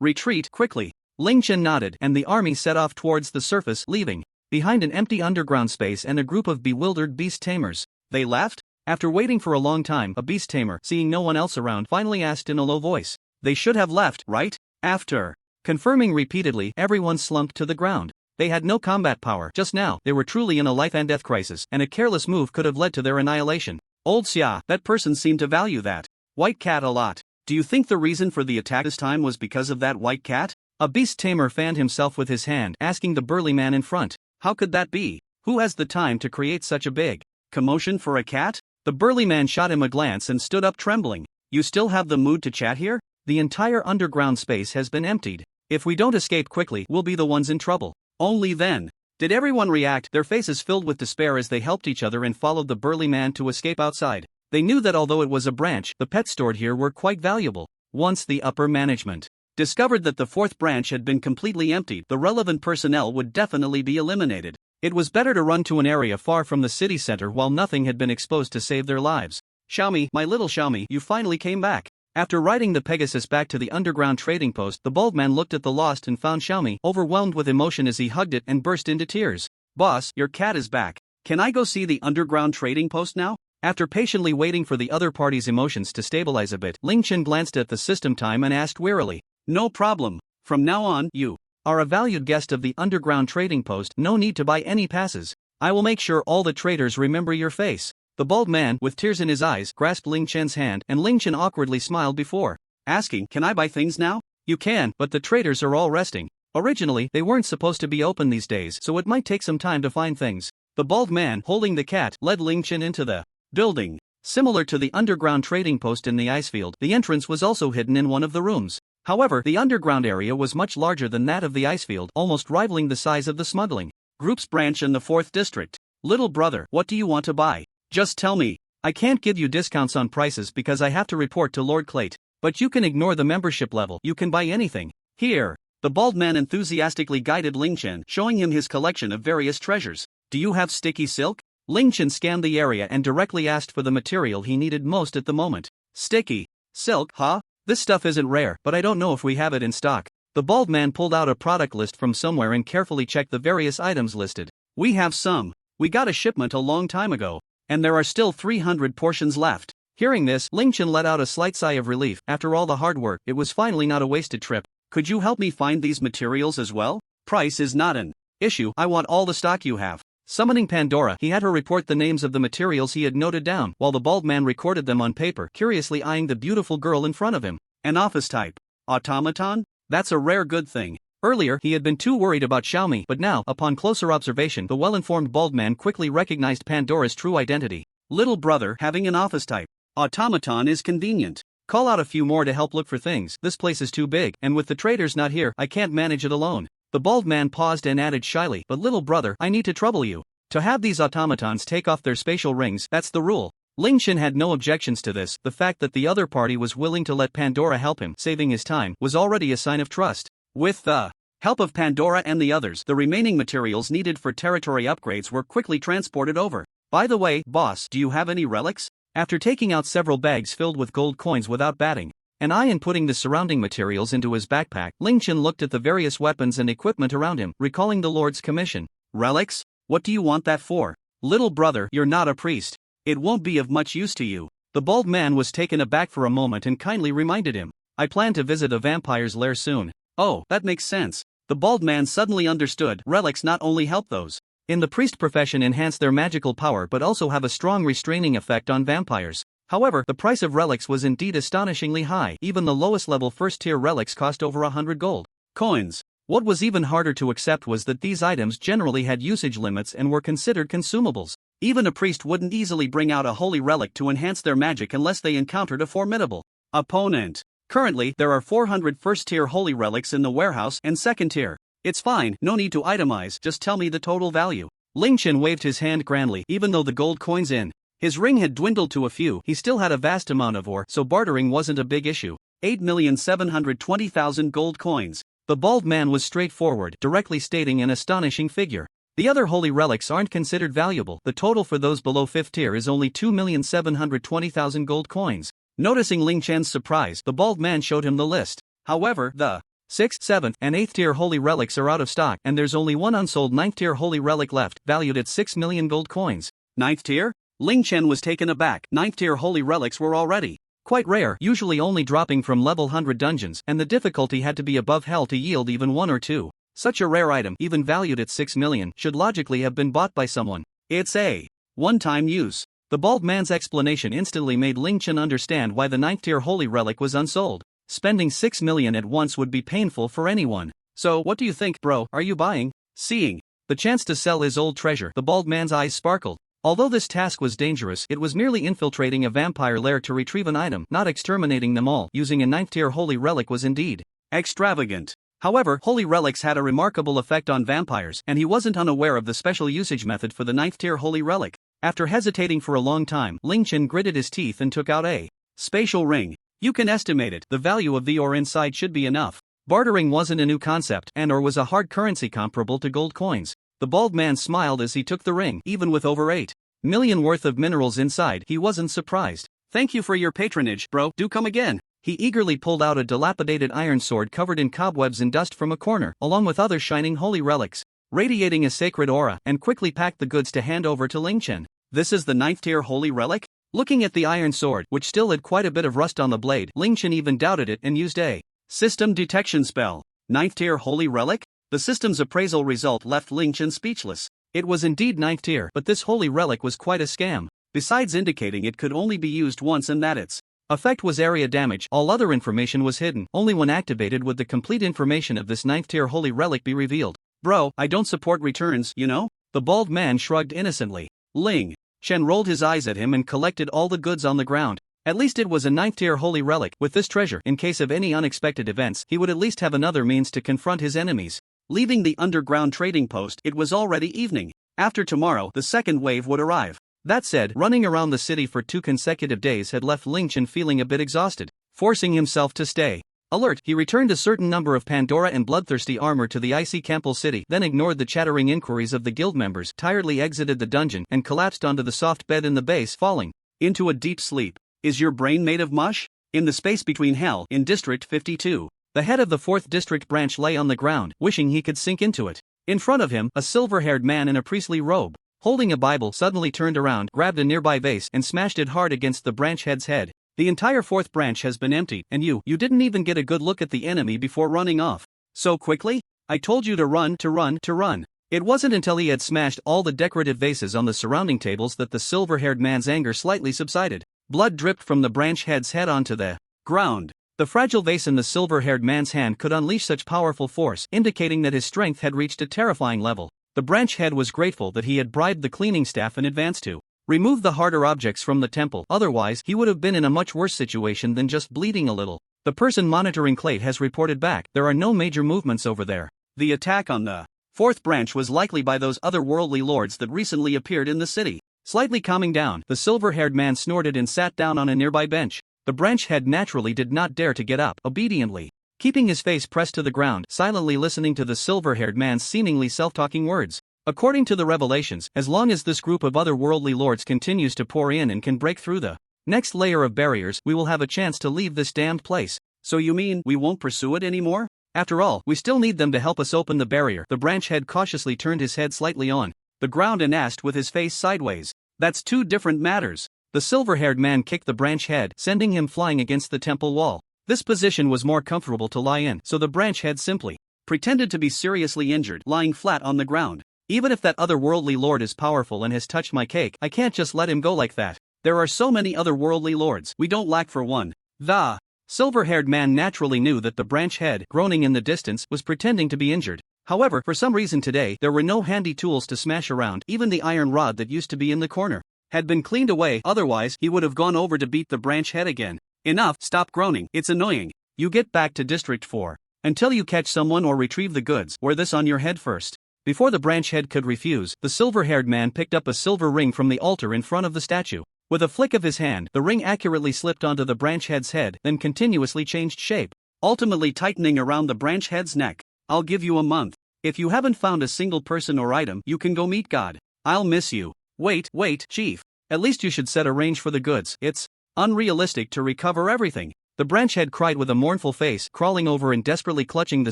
Retreat, quickly. Ling Chen nodded, and the army set off towards the surface, leaving behind an empty underground space and a group of bewildered beast tamers. They left? After waiting for a long time, a beast tamer, seeing no one else around, finally asked in a low voice. They should have left, right? After confirming repeatedly, everyone slumped to the ground. They had no combat power. Just now, they were truly in a life and death crisis, and a careless move could have led to their annihilation. Old Xia, that person seemed to value that white cat a lot. Do you think the reason for the attack this time was because of that white cat? A beast tamer fanned himself with his hand, asking the burly man in front. How could that be? Who has the time to create such a big commotion for a cat? The burly man shot him a glance and stood up trembling. You still have the mood to chat here? The entire underground space has been emptied. If we don't escape quickly, we'll be the ones in trouble. Only then did everyone react, their faces filled with despair as they helped each other and followed the burly man to escape outside. They knew that although it was a branch, the pets stored here were quite valuable. Once the upper management discovered that the fourth branch had been completely emptied, the relevant personnel would definitely be eliminated. It was better to run to an area far from the city center while nothing had been exposed to save their lives. Xiaomi, my little Xiaomi, you finally came back. After riding the Pegasus back to the underground trading post, the bald man looked at the lost and found Xiaomi overwhelmed with emotion as he hugged it and burst into tears. Boss, your cat is back. Can I go see the underground trading post now? After patiently waiting for the other party's emotions to stabilize a bit, Ling Chen glanced at the system time and asked wearily. No problem. From now on, you are a valued guest of the underground trading post, no need to buy any passes. I will make sure all the traders remember your face. The bald man, with tears in his eyes, grasped Ling Chen's hand, and Ling Chen awkwardly smiled before asking, Can I buy things now? You can, but the traders are all resting. Originally, they weren't supposed to be open these days, so it might take some time to find things. The bald man, holding the cat, led Ling Chen into the building. Similar to the underground trading post in the icefield, the entrance was also hidden in one of the rooms. However, the underground area was much larger than that of the icefield, almost rivaling the size of the smuggling group's branch in the 4th district. Little brother, what do you want to buy? Just tell me. I can't give you discounts on prices because I have to report to Lord Clayt, but you can ignore the membership level, you can buy anything. Here. The bald man enthusiastically guided Ling Chen, showing him his collection of various treasures. Do you have sticky silk? Ling Chen scanned the area and directly asked for the material he needed most at the moment. Sticky silk, huh? This stuff isn't rare, but I don't know if we have it in stock. The bald man pulled out a product list from somewhere and carefully checked the various items listed. We have some. We got a shipment a long time ago, and there are still 300 portions left. Hearing this, Ling Chen let out a slight sigh of relief. After all the hard work, it was finally not a wasted trip. Could you help me find these materials as well? Price is not an issue, I want all the stock you have. Summoning Pandora, he had her report the names of the materials he had noted down, while the bald man recorded them on paper, curiously eyeing the beautiful girl in front of him. An office type automaton? That's a rare good thing. Earlier, he had been too worried about Xiaomi, but now, upon closer observation, the well-informed bald man quickly recognized Pandora's true identity. Little brother, having an office type automaton is convenient. Call out a few more to help look for things. This place is too big, and with the traders not here, I can't manage it alone. The bald man paused and added shyly, But little brother, I need to trouble you. To have these automatons take off their spatial rings, that's the rule. Ling Chen had no objections to this. The fact that the other party was willing to let Pandora help him, saving his time, was already a sign of trust. With the help of Pandora and the others, the remaining materials needed for territory upgrades were quickly transported over. By the way, boss, do you have any relics? After taking out several bags filled with gold coins without batting an eye and putting the surrounding materials into his backpack, Ling Chen looked at the various weapons and equipment around him, recalling the Lord's commission. Relics? What do you want that for? Little brother, you're not a priest. It won't be of much use to you. The bald man was taken aback for a moment and kindly reminded him. I plan to visit a vampire's lair soon. Oh, that makes sense. The bald man suddenly understood. Relics not only help those in the priest profession enhance their magical power but also have a strong restraining effect on vampires. However, the price of relics was indeed astonishingly high. Even the lowest level first-tier relics cost over 100 gold coins. What was even harder to accept was that these items generally had usage limits and were considered consumables. Even a priest wouldn't easily bring out a holy relic to enhance their magic unless they encountered a formidable opponent. Currently, there are 400 first-tier holy relics in the warehouse and second-tier. It's fine, no need to itemize, just tell me the total value. Ling Chen waved his hand grandly. Even though the gold coins in his ring had dwindled to a few, he still had a vast amount of ore, so bartering wasn't a big issue. 8,720,000 gold coins. The bald man was straightforward, directly stating an astonishing figure. The other holy relics aren't considered valuable. The total for those below 5th tier is only 2,720,000 gold coins. Noticing Ling Chen's surprise, the bald man showed him the list. However, the 6th, 7th, and 8th tier holy relics are out of stock, and there's only one unsold 9th tier holy relic left, valued at 6 million gold coins. 9th tier? Ling Chen was taken aback. 9th tier holy relics were already quite rare, usually only dropping from level 100 dungeons, and the difficulty had to be above hell to yield even one or two. Such a rare item, even valued at 6 million, should logically have been bought by someone. It's a one-time use. The bald man's explanation instantly made Ling Chen understand why the 9th tier holy relic was unsold. Spending 6 million at once would be painful for anyone. So, what do you think, bro? Are you buying? Seeing The chance to sell his old treasure. The bald man's eyes sparkled. Although this task was dangerous, it was merely infiltrating a vampire lair to retrieve an item, not exterminating them all. Using a 9th tier holy relic was indeed extravagant. However, holy relics had a remarkable effect on vampires, and he wasn't unaware of the special usage method for the 9th tier holy relic. After hesitating for a long time, Ling Chen gritted his teeth and took out a spatial ring. You can estimate it, the value of the ore inside should be enough. Bartering wasn't a new concept, and ore was a hard currency comparable to gold coins. The bald man smiled as he took the ring. Even with over 8 million worth of minerals inside, he wasn't surprised. Thank you for your patronage, bro, do come again. He eagerly pulled out a dilapidated iron sword covered in cobwebs and dust from a corner, along with other shining holy relics, radiating a sacred aura, and quickly packed the goods to hand over to Ling Chen. This is the 9th tier holy relic? Looking at the iron sword, which still had quite a bit of rust on the blade, Ling Chen even doubted it and used a system detection spell. 9th tier holy relic? The system's appraisal result left Ling Chen speechless. It was indeed 9th tier, but this holy relic was quite a scam. Besides indicating it could only be used once and that its effect was area damage, all other information was hidden. Only when activated would the complete information of this 9th tier holy relic be revealed. Bro, I don't support returns, you know? The bald man shrugged innocently. Ling Chen rolled his eyes at him and collected all the goods on the ground. At least it was a 9th tier holy relic. With this treasure, in case of any unexpected events, he would at least have another means to confront his enemies. Leaving the underground trading post, it was already evening. After tomorrow, the second wave would arrive. That said, running around the city for 2 consecutive days had left Ling Chen feeling a bit exhausted. Forcing himself to stay alert, he returned a certain number of Pandora and bloodthirsty armor to the icy Campbell city, then ignored the chattering inquiries of the guild members, tiredly exited the dungeon, and collapsed onto the soft bed in the base, falling into a deep sleep. Is your brain made of mush? In the space between hell, in District 52, the head of the 4th District branch lay on the ground, wishing he could sink into it. In front of him, a silver-haired man in a priestly robe, holding a Bible, suddenly turned around, grabbed a nearby vase, and smashed it hard against the branch head's head. The entire 4th branch has been emptied, and you didn't even get a good look at the enemy before running off so quickly? I told you to run, to run, to run. It wasn't until he had smashed all the decorative vases on the surrounding tables that the silver-haired man's anger slightly subsided. Blood dripped from the branch head's head onto the ground. The fragile vase in the silver-haired man's hand could unleash such powerful force, indicating that his strength had reached a terrifying level. The branch head was grateful that he had bribed the cleaning staff in advance to remove the harder objects from the temple, otherwise he would have been in a much worse situation than just bleeding a little. The person monitoring Clay has reported back. There are no major movements over there. The attack on the 4th branch was likely by those otherworldly lords that recently appeared in the city. Slightly calming down, the silver-haired man snorted and sat down on a nearby bench. The branch head naturally did not dare to get up, obediently keeping his face pressed to the ground, silently listening to the silver-haired man's seemingly self-talking words. According to the revelations, as long as this group of otherworldly lords continues to pour in and can break through the next layer of barriers, we will have a chance to leave this damned place. So you mean we won't pursue it anymore? After all, we still need them to help us open the barrier. The branch head cautiously turned his head slightly on the ground and asked with his face sideways. That's 2 different matters. The silver-haired man kicked the branch head, sending him flying against the temple wall. This position was more comfortable to lie in, so the branch head simply pretended to be seriously injured, lying flat on the ground. Even if that otherworldly lord is powerful and has touched my cake, I can't just let him go like that. There are so many otherworldly lords, we don't lack for one. The silver-haired man naturally knew that the branch head, groaning in the distance, was pretending to be injured. However, for some reason today, there were no handy tools to smash around. Even the iron rod that used to be in the corner had been cleaned away, otherwise he would have gone over to beat the branch head again. Enough, stop groaning, it's annoying. You get back to District 4. Until you catch someone or retrieve the goods, wear this on your head first. Before the branch head could refuse, the silver-haired man picked up a silver ring from the altar in front of the statue. With a flick of his hand, the ring accurately slipped onto the branch head's head, then continuously changed shape, ultimately tightening around the branch head's neck. I'll give you a month. If you haven't found a single person or item, you can go meet God. I'll miss you. Wait, chief. At least you should set a range for the goods. It's unrealistic to recover everything. The branch head cried with a mournful face, crawling over and desperately clutching the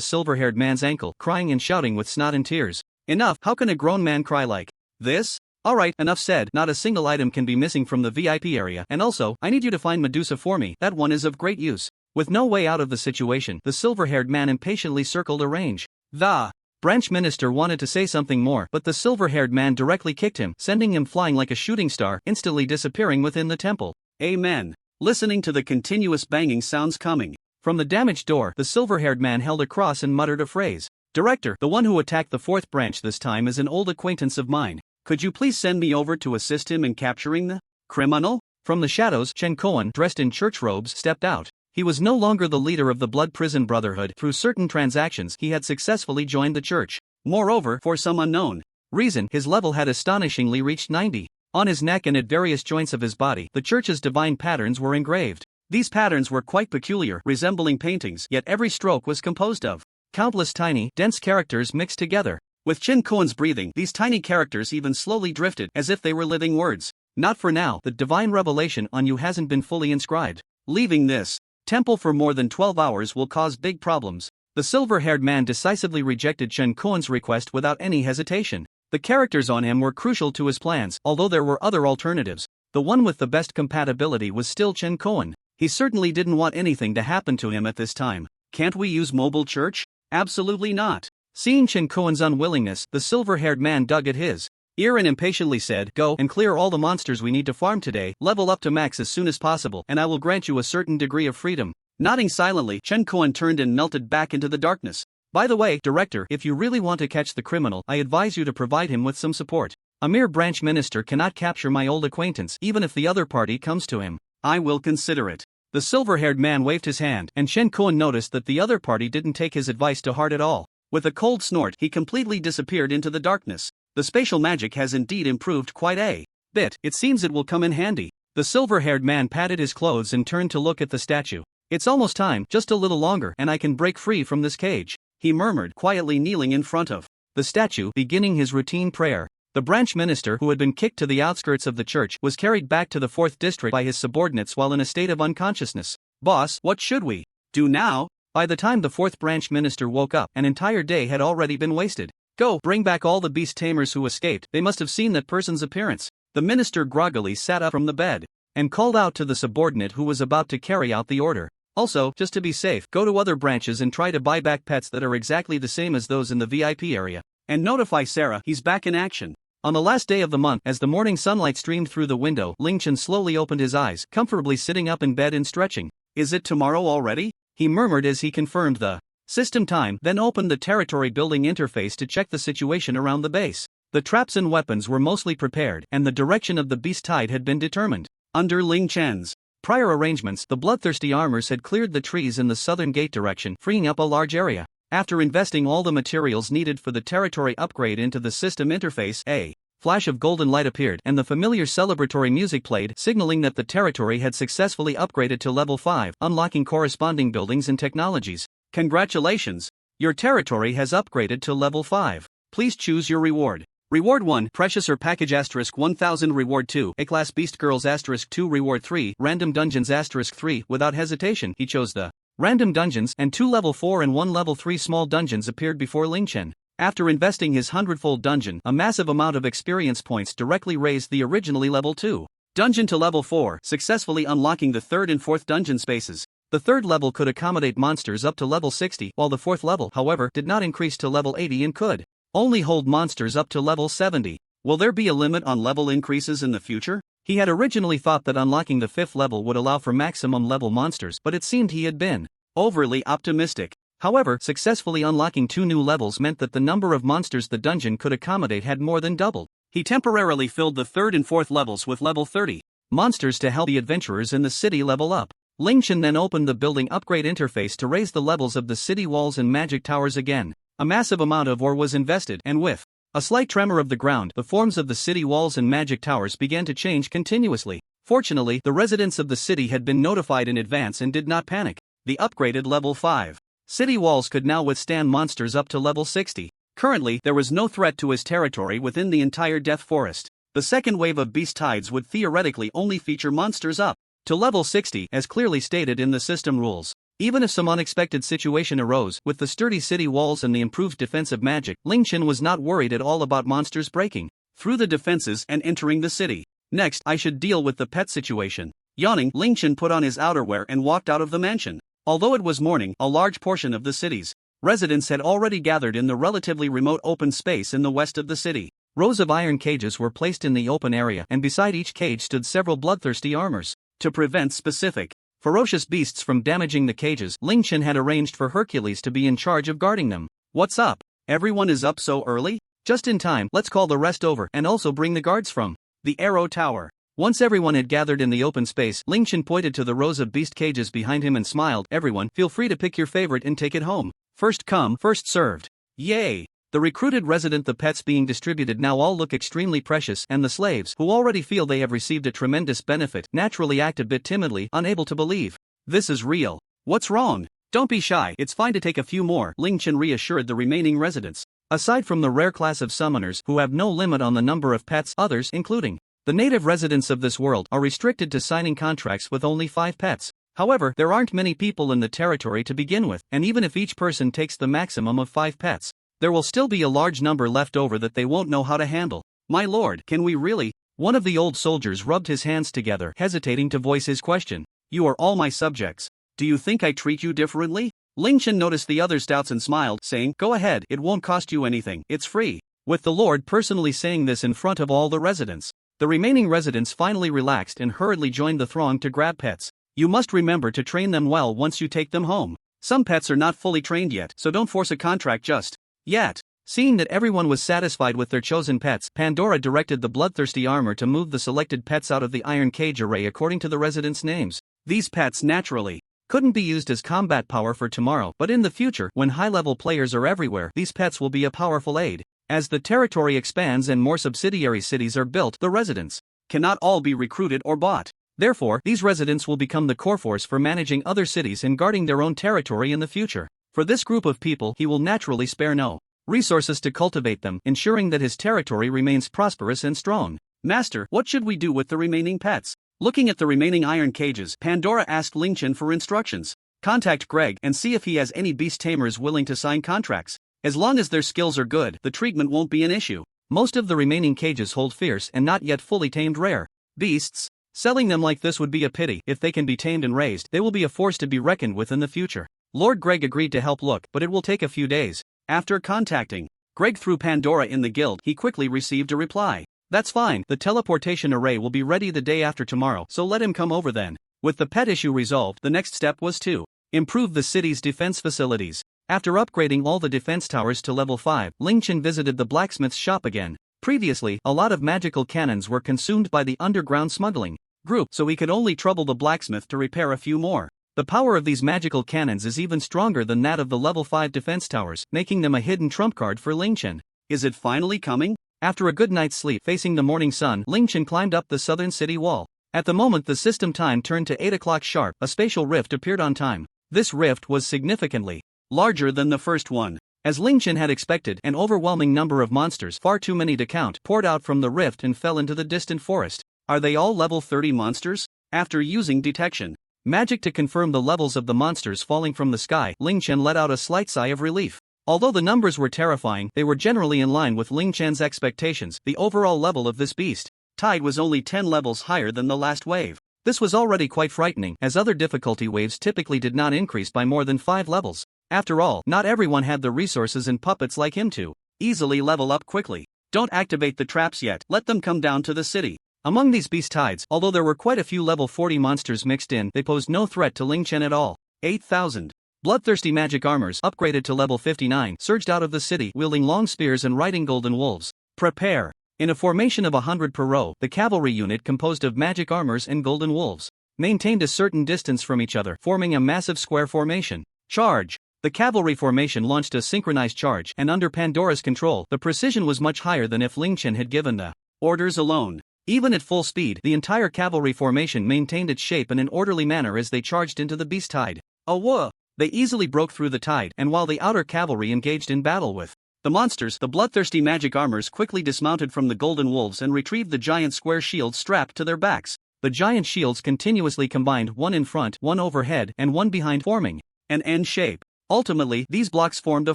silver-haired man's ankle, crying and shouting with snot and tears. Enough, how can a grown man cry like this? Alright, enough said, not a single item can be missing from the VIP area, and also, I need you to find Medusa for me, that one is of great use. With no way out of the situation, the silver-haired man impatiently circled a range. The branch minister wanted to say something more, but the silver-haired man directly kicked him, sending him flying like a shooting star, instantly disappearing within the temple. Amen. Listening to the continuous banging sounds coming from the damaged door, the silver-haired man held a cross and muttered a phrase. Director, the one who attacked the fourth branch this time is an old acquaintance of mine. Could you please send me over to assist him in capturing the criminal? From the shadows, Chen Koan, dressed in church robes, stepped out. He was no longer the leader of the Blood Prison Brotherhood. Through certain transactions, he had successfully joined the church. Moreover, for some unknown reason, his level had astonishingly reached 90. On his neck and at various joints of his body, the church's divine patterns were engraved. These patterns were quite peculiar, resembling paintings, yet every stroke was composed of countless tiny, dense characters mixed together. With Chen Koan's breathing, these tiny characters even slowly drifted, as if they were living words. Not for now, the divine revelation on you hasn't been fully inscribed. Leaving this temple for more than 12 hours will cause big problems. The silver-haired man decisively rejected Chen Koan's request without any hesitation. The characters on him were crucial to his plans, although there were other alternatives. The one with the best compatibility was still Chen Koan. He certainly didn't want anything to happen to him at this time. Can't we use mobile church? Absolutely not. Seeing Chen Koan's unwillingness, the silver-haired man dug at his ear and impatiently said, "Go and clear all the monsters we need to farm today, level up to max as soon as possible, and I will grant you a certain degree of freedom." Nodding silently, Chen Koan turned and melted back into the darkness. By the way, Director, if you really want to catch the criminal, I advise you to provide him with some support. A mere branch minister cannot capture my old acquaintance, even if the other party comes to him. I will consider it. The silver-haired man waved his hand, and Chen Koan noticed that the other party didn't take his advice to heart at all. With a cold snort, he completely disappeared into the darkness. The spatial magic has indeed improved quite a bit. It seems it will come in handy. The silver-haired man patted his clothes and turned to look at the statue. It's almost time, just a little longer, and I can break free from this cage, he murmured, quietly kneeling in front of the statue, beginning his routine prayer. The branch minister, who had been kicked to the outskirts of the church, was carried back to the 4th district by his subordinates while in a state of unconsciousness. Boss, what should we do now? By the time the 4th branch minister woke up, an entire day had already been wasted. Go, bring back all the beast tamers who escaped. They must have seen that person's appearance. The minister groggily sat up from the bed and called out to the subordinate who was about to carry out the order. Also, just to be safe, go to other branches and try to buy back pets that are exactly the same as those in the VIP area. And notify Sarah he's back in action. On the last day of the month, as the morning sunlight streamed through the window, Ling Chen slowly opened his eyes, comfortably sitting up in bed and stretching. Is it tomorrow already? He murmured as he confirmed the system time, then opened the territory building interface to check the situation around the base. The traps and weapons were mostly prepared, and the direction of the beast tide had been determined. Under Ling Chen's prior arrangements, the bloodthirsty armors had cleared the trees in the southern gate direction, freeing up a large area. After investing all the materials needed for the territory upgrade into the system interface, a flash of golden light appeared, and the familiar celebratory music played, signaling that the territory had successfully upgraded to level 5, unlocking corresponding buildings and technologies. Congratulations! Your territory has upgraded to level 5. Please choose your reward. Reward 1, Precious or Package * 1000. Reward 2, A-Class Beast Girls * 2. Reward 3, Random Dungeons * 3. Without hesitation, he chose the random dungeons, and 2 level 4 and 1 level 3 small dungeons appeared before Ling Chen. After investing his 100-fold dungeon, a massive amount of experience points directly raised the originally level 2 dungeon to level 4, successfully unlocking the 3rd and 4th dungeon spaces. The 3rd level could accommodate monsters up to level 60, while the 4th level, however, did not increase to level 80 and could only hold monsters up to level 70. Will there be a limit on level increases in the future? He had originally thought that unlocking the 5th level would allow for maximum level monsters, but it seemed he had been overly optimistic. However, successfully unlocking 2 new levels meant that the number of monsters the dungeon could accommodate had more than doubled. He temporarily filled the 3rd and 4th levels with level 30 monsters to help the adventurers in the city level up. Ling Chen then opened the building upgrade interface to raise the levels of the city walls and magic towers again. A massive amount of ore was invested, and with a slight tremor of the ground, the forms of the city walls and magic towers began to change continuously. Fortunately, the residents of the city had been notified in advance and did not panic. The upgraded level 5 city walls could now withstand monsters up to level 60. Currently, there was no threat to his territory within the entire Death Forest. The second wave of beast tides would theoretically only feature monsters up to level 60, as clearly stated in the system rules. Even if some unexpected situation arose, with the sturdy city walls and the improved defensive magic, Ling Chen was not worried at all about monsters breaking through the defenses and entering the city. Next, I should deal with the pet situation. Yawning, Ling Chen put on his outerwear and walked out of the mansion. Although it was morning, a large portion of the city's residents had already gathered in the relatively remote open space in the west of the city. Rows of iron cages were placed in the open area, and beside each cage stood several bloodthirsty armors. To prevent specific ferocious beasts from damaging the cages, Ling Chen had arranged for Hercules to be in charge of guarding them. What's up? Everyone is up so early? Just in time, let's call the rest over and also bring the guards from the Arrow Tower. Once everyone had gathered in the open space, Lingchen pointed to the rows of beast cages behind him and smiled. Everyone, feel free to pick your favorite and take it home. First come, first served. Yay! The recruited resident, the pets being distributed now all look extremely precious, and the slaves, who already feel they have received a tremendous benefit, naturally act a bit timidly, unable to believe. This is real. What's wrong? Don't be shy, it's fine to take a few more, Lingchen reassured the remaining residents. Aside from the rare class of summoners who have no limit on the number of pets, others, including the native residents of this world, are restricted to signing contracts with only 5 pets. However, there aren't many people in the territory to begin with, and even if each person takes the maximum of 5 pets, there will still be a large number left over that they won't know how to handle. My lord, can we really? One of the old soldiers rubbed his hands together, hesitating to voice his question. You are all my subjects. Do you think I treat you differently? Lingchen noticed the other's doubts and smiled, saying, Go ahead, it won't cost you anything, it's free. With the lord personally saying this in front of all the residents, the remaining residents finally relaxed and hurriedly joined the throng to grab pets. You must remember to train them well once you take them home. Some pets are not fully trained yet, so don't force a contract just yet. Seeing that everyone was satisfied with their chosen pets, Pandora directed the bloodthirsty armor to move the selected pets out of the iron cage array according to the residents' names. These pets naturally couldn't be used as combat power for tomorrow, but in the future, when high-level players are everywhere, these pets will be a powerful aid. As the territory expands and more subsidiary cities are built, the residents cannot all be recruited or bought. Therefore, these residents will become the core force for managing other cities and guarding their own territory in the future. For this group of people, he will naturally spare no resources to cultivate them, ensuring that his territory remains prosperous and strong. Master, what should we do with the remaining pets? Looking at the remaining iron cages, Pandora asked Lingchen for instructions. Contact Greg and see if he has any beast tamers willing to sign contracts. As long as their skills are good, the treatment won't be an issue. Most of the remaining cages hold fierce and not yet fully tamed rare beasts. Selling them like this would be a pity. If they can be tamed and raised, they will be a force to be reckoned with in the future. Lord Greg agreed to help look, but it will take a few days. After contacting Greg through Pandora in the guild, he quickly received a reply. That's fine, the teleportation array will be ready the day after tomorrow, so let him come over then. With the pet issue resolved, the next step was to improve the city's defense facilities. After upgrading all the defense towers to level 5, Lingchen visited the blacksmith's shop again. Previously, a lot of magical cannons were consumed by the underground smuggling group, so he could only trouble the blacksmith to repair a few more. The power of these magical cannons is even stronger than that of the level 5 defense towers, making them a hidden trump card for Lingchen. Is it finally coming? After a good night's sleep facing the morning sun, Lingchen climbed up the southern city wall. At the moment the system time turned to 8 o'clock sharp, a spatial rift appeared on time. This rift was significantly larger than the first one. As Lingchen had expected, an overwhelming number of monsters, far too many to count, poured out from the rift and fell into the distant forest. Are they all level 30 monsters? After using detection magic to confirm the levels of the monsters falling from the sky, Lingchen let out a slight sigh of relief. Although the numbers were terrifying, they were generally in line with Lingchen's expectations. The overall level of this beast tide was only 10 levels higher than the last wave. This was already quite frightening, as other difficulty waves typically did not increase by more than 5 levels. After all, not everyone had the resources and puppets like him to easily level up quickly. Don't activate the traps yet, let them come down to the city. Among these beast tides, although there were quite a few level 40 monsters mixed in, they posed no threat to Lingchen at all. 8,000 bloodthirsty magic armors, upgraded to level 59, surged out of the city, wielding long spears and riding golden wolves. Prepare. In a formation of 100 per row, the cavalry unit composed of magic armors and golden wolves maintained a certain distance from each other, forming a massive square formation. Charge. The cavalry formation launched a synchronized charge, and under Pandora's control, the precision was much higher than if Lingchen had given the orders alone. Even at full speed, the entire cavalry formation maintained its shape in an orderly manner as they charged into the beast tide. Whoa! They easily broke through the tide, and while the outer cavalry engaged in battle with the monsters, the bloodthirsty magic armors quickly dismounted from the golden wolves and retrieved the giant square shields strapped to their backs. The giant shields continuously combined, one in front, one overhead, and one behind, forming an N shape. Ultimately, these blocks formed a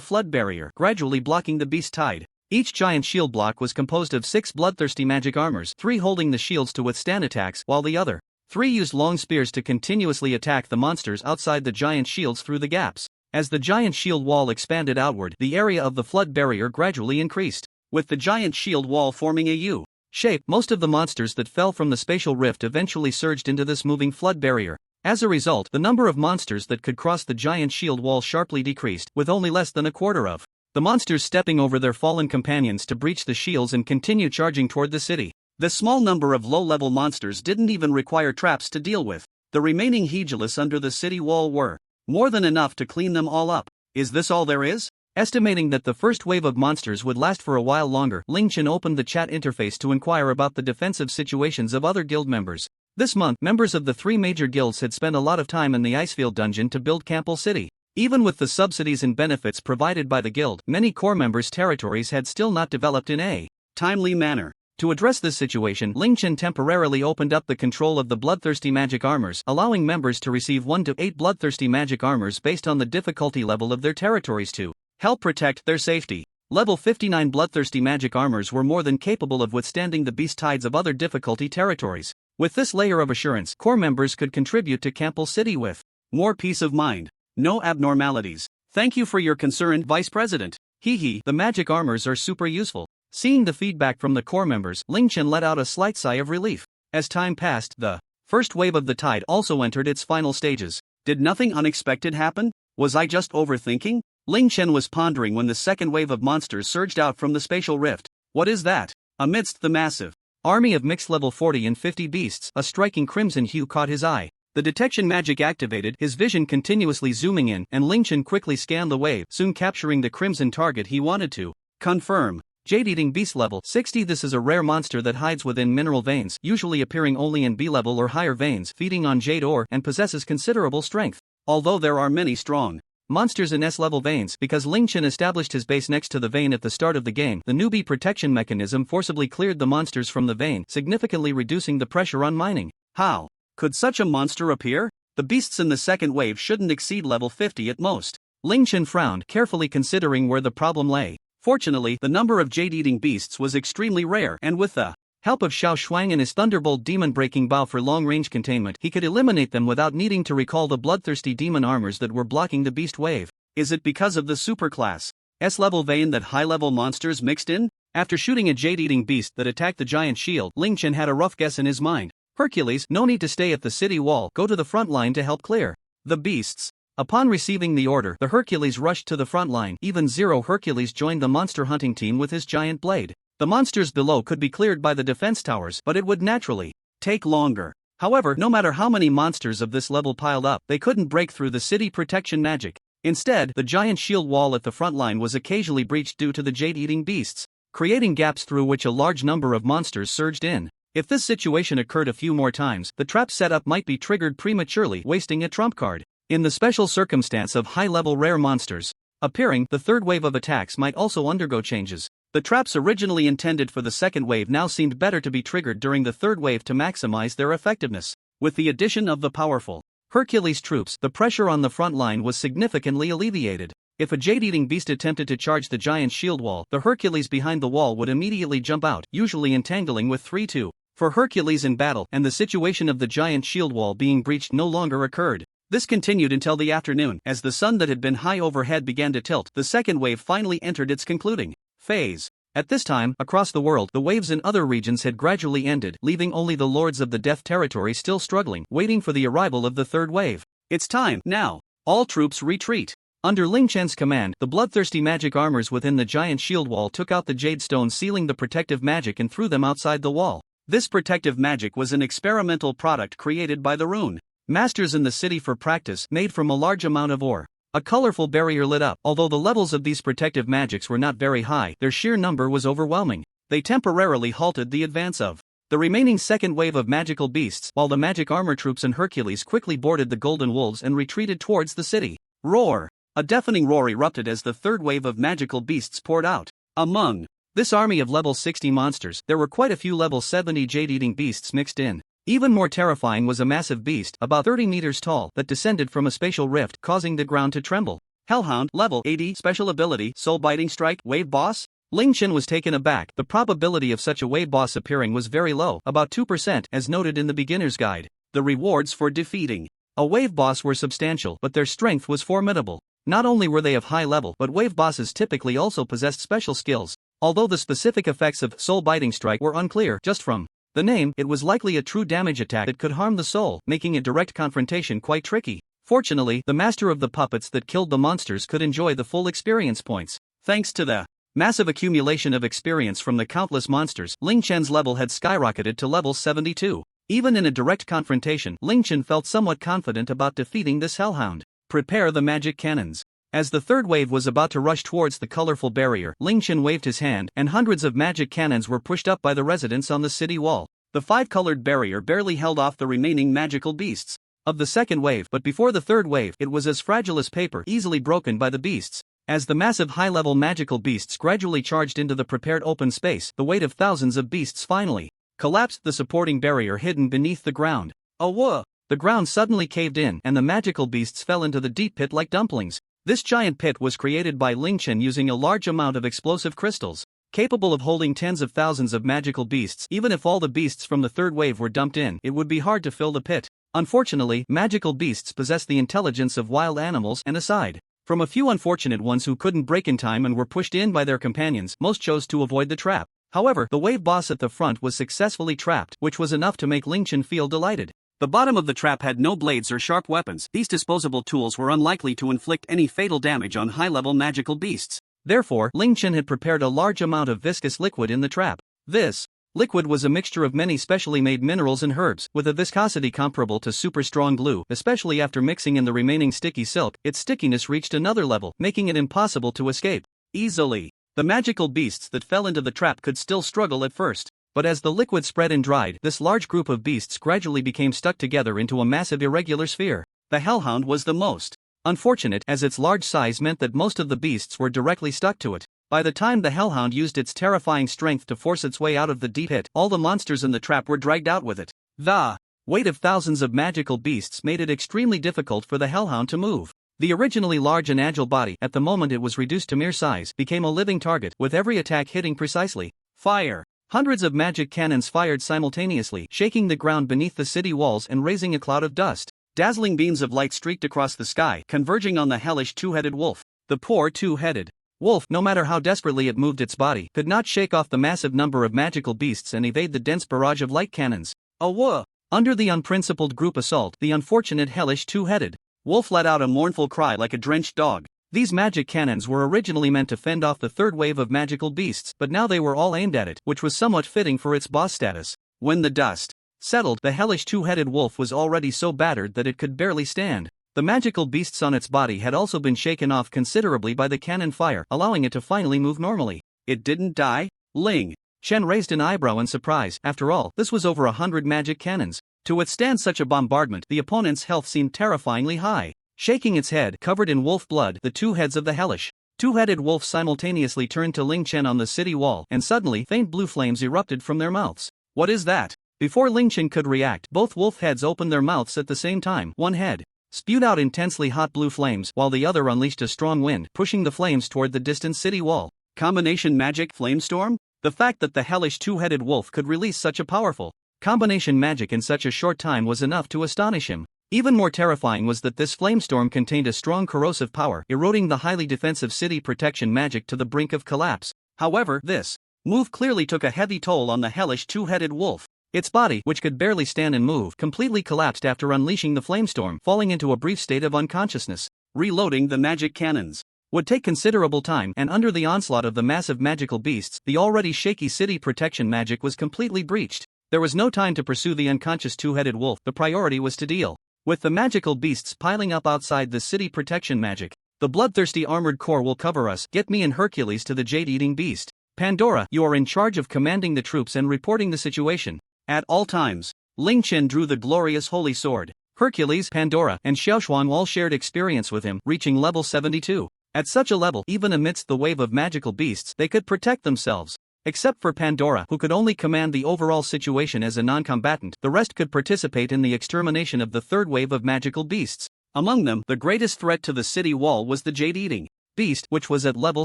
flood barrier, gradually blocking the beast tide. Each giant shield block was composed of 6 bloodthirsty magic armors, 3 holding the shields to withstand attacks, while the other 3 used long spears to continuously attack the monsters outside the giant shields through the gaps. As the giant shield wall expanded outward, the area of the flood barrier gradually increased. With the giant shield wall forming a U shape, most of the monsters that fell from the spatial rift eventually surged into this moving flood barrier. As a result, the number of monsters that could cross the giant shield wall sharply decreased, with only less than a quarter of the monsters stepping over their fallen companions to breach the shields and continue charging toward the city. The small number of low-level monsters didn't even require traps to deal with. The remaining Hegelus under the city wall were more than enough to clean them all up. Is this all there is? Estimating that the first wave of monsters would last for a while longer, Ling Chen opened the chat interface to inquire about the defensive situations of other guild members. This month, members of the 3 major guilds had spent a lot of time in the Icefield dungeon to build Campbell City. Even with the subsidies and benefits provided by the guild, many core members' territories had still not developed in a timely manner. To address this situation, Ling Chen temporarily opened up the control of the bloodthirsty magic armors, allowing members to receive 1 to 8 bloodthirsty magic armors based on the difficulty level of their territories to help protect their safety. Level 59 bloodthirsty magic armors were more than capable of withstanding the beast tides of other difficulty territories. With this layer of assurance, core members could contribute to Campbell City with more peace of mind. No abnormalities. Thank you for your concern, Vice President. The magic armors are super useful. Seeing the feedback from the core members, Ling Chen let out a slight sigh of relief. As time passed, the first wave of the tide also entered its final stages. Did nothing unexpected happen? Was I just overthinking? Ling Chen was pondering when the second wave of monsters surged out from the spatial rift. What is that? Amidst the massive army of mixed level 40 and 50 beasts, a striking crimson hue caught his eye. The detection magic activated, his vision continuously zooming in, and Ling Chen quickly scanned the wave, soon capturing the crimson target he wanted to confirm. Jade-eating beast level 60. This is a rare monster that hides within mineral veins, usually appearing only in B-level or higher veins, feeding on jade ore, and possesses considerable strength. Although there are many strong monsters in S-level veins, because Ling Chen established his base next to the vein at the start of the game, the newbie protection mechanism forcibly cleared the monsters from the vein, significantly reducing the pressure on mining. How could such a monster appear? The beasts in the second wave shouldn't exceed level 50 at most. Ling Chen frowned, carefully considering where the problem lay. Fortunately, the number of jade-eating beasts was extremely rare, and with the help of Xiao Shuang and his Thunderbolt demon-breaking bow for long-range containment, he could eliminate them without needing to recall the bloodthirsty demon armors that were blocking the beast wave. Is it because of the superclass S-level vein that high-level monsters mixed in? After shooting a jade-eating beast that attacked the giant shield, Ling Chen had a rough guess in his mind. Hercules, no need to stay at the city wall, go to the front line to help clear the beasts. Upon receiving the order, the Hercules rushed to the front line. Even Zero Hercules joined the monster hunting team with his giant blade. The monsters below could be cleared by the defense towers, but it would naturally take longer. However, no matter how many monsters of this level piled up, they couldn't break through the city protection magic. Instead, the giant shield wall at the front line was occasionally breached due to the jade-eating beasts, creating gaps through which a large number of monsters surged in. If this situation occurred a few more times, the trap setup might be triggered prematurely, wasting a trump card. In the special circumstance of high-level rare monsters appearing, the third wave of attacks might also undergo changes. The traps originally intended for the second wave now seemed better to be triggered during the third wave to maximize their effectiveness. With the addition of the powerful Hercules troops, the pressure on the front line was significantly alleviated. If a jade-eating beast attempted to charge the giant shield wall, the Hercules behind the wall would immediately jump out, usually entangling with 3-2. For Hercules in battle, and the situation of the giant shield wall being breached no longer occurred. This continued until the afternoon. As the sun that had been high overhead began to tilt, the second wave finally entered its concluding phase. At this time, across the world, the waves in other regions had gradually ended, leaving only the Lords of the Death territory still struggling, waiting for the arrival of the third wave. It's time, now. All troops retreat. Under Ling Chen's command, the bloodthirsty magic armors within the giant shield wall took out the jade stones sealing the protective magic and threw them outside the wall. This protective magic was an experimental product created by the rune masters in the city for practice, made from a large amount of ore. A colorful barrier lit up. Although the levels of these protective magics were not very high, their sheer number was overwhelming. They temporarily halted the advance of the remaining second wave of magical beasts, while the magic armor troops and Hercules quickly boarded the golden wolves and retreated towards the city. Roar! A deafening roar erupted as the third wave of magical beasts poured out. Among this army of level 60 monsters, there were quite a few level 70 jade-eating beasts mixed in. Even more terrifying was a massive beast, about 30 meters tall, that descended from a spatial rift, causing the ground to tremble. Hellhound, level 80, special ability, soul-biting strike, wave boss? Ling Chen was taken aback. The probability of such a wave boss appearing was very low, about 2%, as noted in the beginner's guide. The rewards for defeating a wave boss were substantial, but their strength was formidable. Not only were they of high level, but wave bosses typically also possessed special skills. Although the specific effects of soul-biting strike were unclear, just from the name, it was likely a true damage attack that could harm the soul, making a direct confrontation quite tricky. Fortunately, the master of the puppets that killed the monsters could enjoy the full experience points. Thanks to the massive accumulation of experience from the countless monsters, Ling Chen's level had skyrocketed to level 72. Even in a direct confrontation, Ling Chen felt somewhat confident about defeating this hellhound. Prepare the magic cannons. As the third wave was about to rush towards the colorful barrier, Ling Chen waved his hand, and hundreds of magic cannons were pushed up by the residents on the city wall. The five-colored barrier barely held off the remaining magical beasts of the second wave, but before the third wave, it was as fragile as paper, easily broken by the beasts. As the massive high-level magical beasts gradually charged into the prepared open space, the weight of thousands of beasts finally collapsed the supporting barrier hidden beneath the ground. Whoa! The ground suddenly caved in, and the magical beasts fell into the deep pit like dumplings. This giant pit was created by Ling Chen using a large amount of explosive crystals, capable of holding tens of thousands of magical beasts. Even if all the beasts from the third wave were dumped in, it would be hard to fill the pit. Unfortunately, magical beasts possess the intelligence of wild animals, and aside from a few unfortunate ones who couldn't break in time and were pushed in by their companions, most chose to avoid the trap. However, the wave boss at the front was successfully trapped, which was enough to make Ling Chen feel delighted. The bottom of the trap had no blades or sharp weapons. These disposable tools were unlikely to inflict any fatal damage on high-level magical beasts. Therefore, Ling Chen had prepared a large amount of viscous liquid in the trap. This liquid was a mixture of many specially made minerals and herbs, with a viscosity comparable to super strong glue. Especially after mixing in the remaining sticky silk, its stickiness reached another level, making it impossible to escape easily. The magical beasts that fell into the trap could still struggle at first, but as the liquid spread and dried, this large group of beasts gradually became stuck together into a massive irregular sphere. The hellhound was the most unfortunate, as its large size meant that most of the beasts were directly stuck to it. By the time the hellhound used its terrifying strength to force its way out of the deep pit, all the monsters in the trap were dragged out with it. The weight of thousands of magical beasts made it extremely difficult for the hellhound to move. The originally large and agile body, at the moment it was reduced to mere size, became a living target, with every attack hitting precisely. Fire! Hundreds of magic cannons fired simultaneously, shaking the ground beneath the city walls and raising a cloud of dust. Dazzling beams of light streaked across the sky, converging on the hellish two-headed wolf. The poor two-headed wolf, no matter how desperately it moved its body, could not shake off the massive number of magical beasts and evade the dense barrage of light cannons. Whoa! Under the unprincipled group assault, the unfortunate hellish two-headed wolf let out a mournful cry like a drenched dog. These magic cannons were originally meant to fend off the third wave of magical beasts, but now they were all aimed at it, which was somewhat fitting for its boss status. When the dust settled, the hellish two-headed wolf was already so battered that it could barely stand. The magical beasts on its body had also been shaken off considerably by the cannon fire, allowing it to finally move normally. It didn't die? Ling Chen raised an eyebrow in surprise. After all, this was over 100 magic cannons. To withstand such a bombardment, the opponent's health seemed terrifyingly high. Shaking its head, covered in wolf blood, the two heads of the hellish two-headed wolf simultaneously turned to Ling Chen on the city wall, and suddenly, faint blue flames erupted from their mouths. What is that? Before Ling Chen could react, both wolf heads opened their mouths at the same time. One head spewed out intensely hot blue flames, while the other unleashed a strong wind, pushing the flames toward the distant city wall. Combination magic flamestorm? The fact that the hellish two-headed wolf could release such a powerful combination magic in such a short time was enough to astonish him. Even more terrifying was that this flamestorm contained a strong corrosive power, eroding the highly defensive city protection magic to the brink of collapse. However, this move clearly took a heavy toll on the hellish two-headed wolf. Its body, which could barely stand and move, completely collapsed after unleashing the flamestorm, falling into a brief state of unconsciousness. Reloading the magic cannons would take considerable time, and under the onslaught of the massive magical beasts, the already shaky city protection magic was completely breached. There was no time to pursue the unconscious two-headed wolf. The priority was to deal with the magical beasts piling up outside the city protection magic. The bloodthirsty armored core will cover us. Get me and Hercules to the jade-eating beast. Pandora, you are in charge of commanding the troops and reporting the situation at all times. Ling Chen drew the glorious holy sword. Hercules, Pandora, and Xiaoshuang all shared experience with him, reaching level 72. At such a level, even amidst the wave of magical beasts, they could protect themselves. Except for Pandora, who could only command the overall situation as a non-combatant, the rest could participate in the extermination of the third wave of magical beasts. Among them, the greatest threat to the city wall was the jade-eating beast, which was at level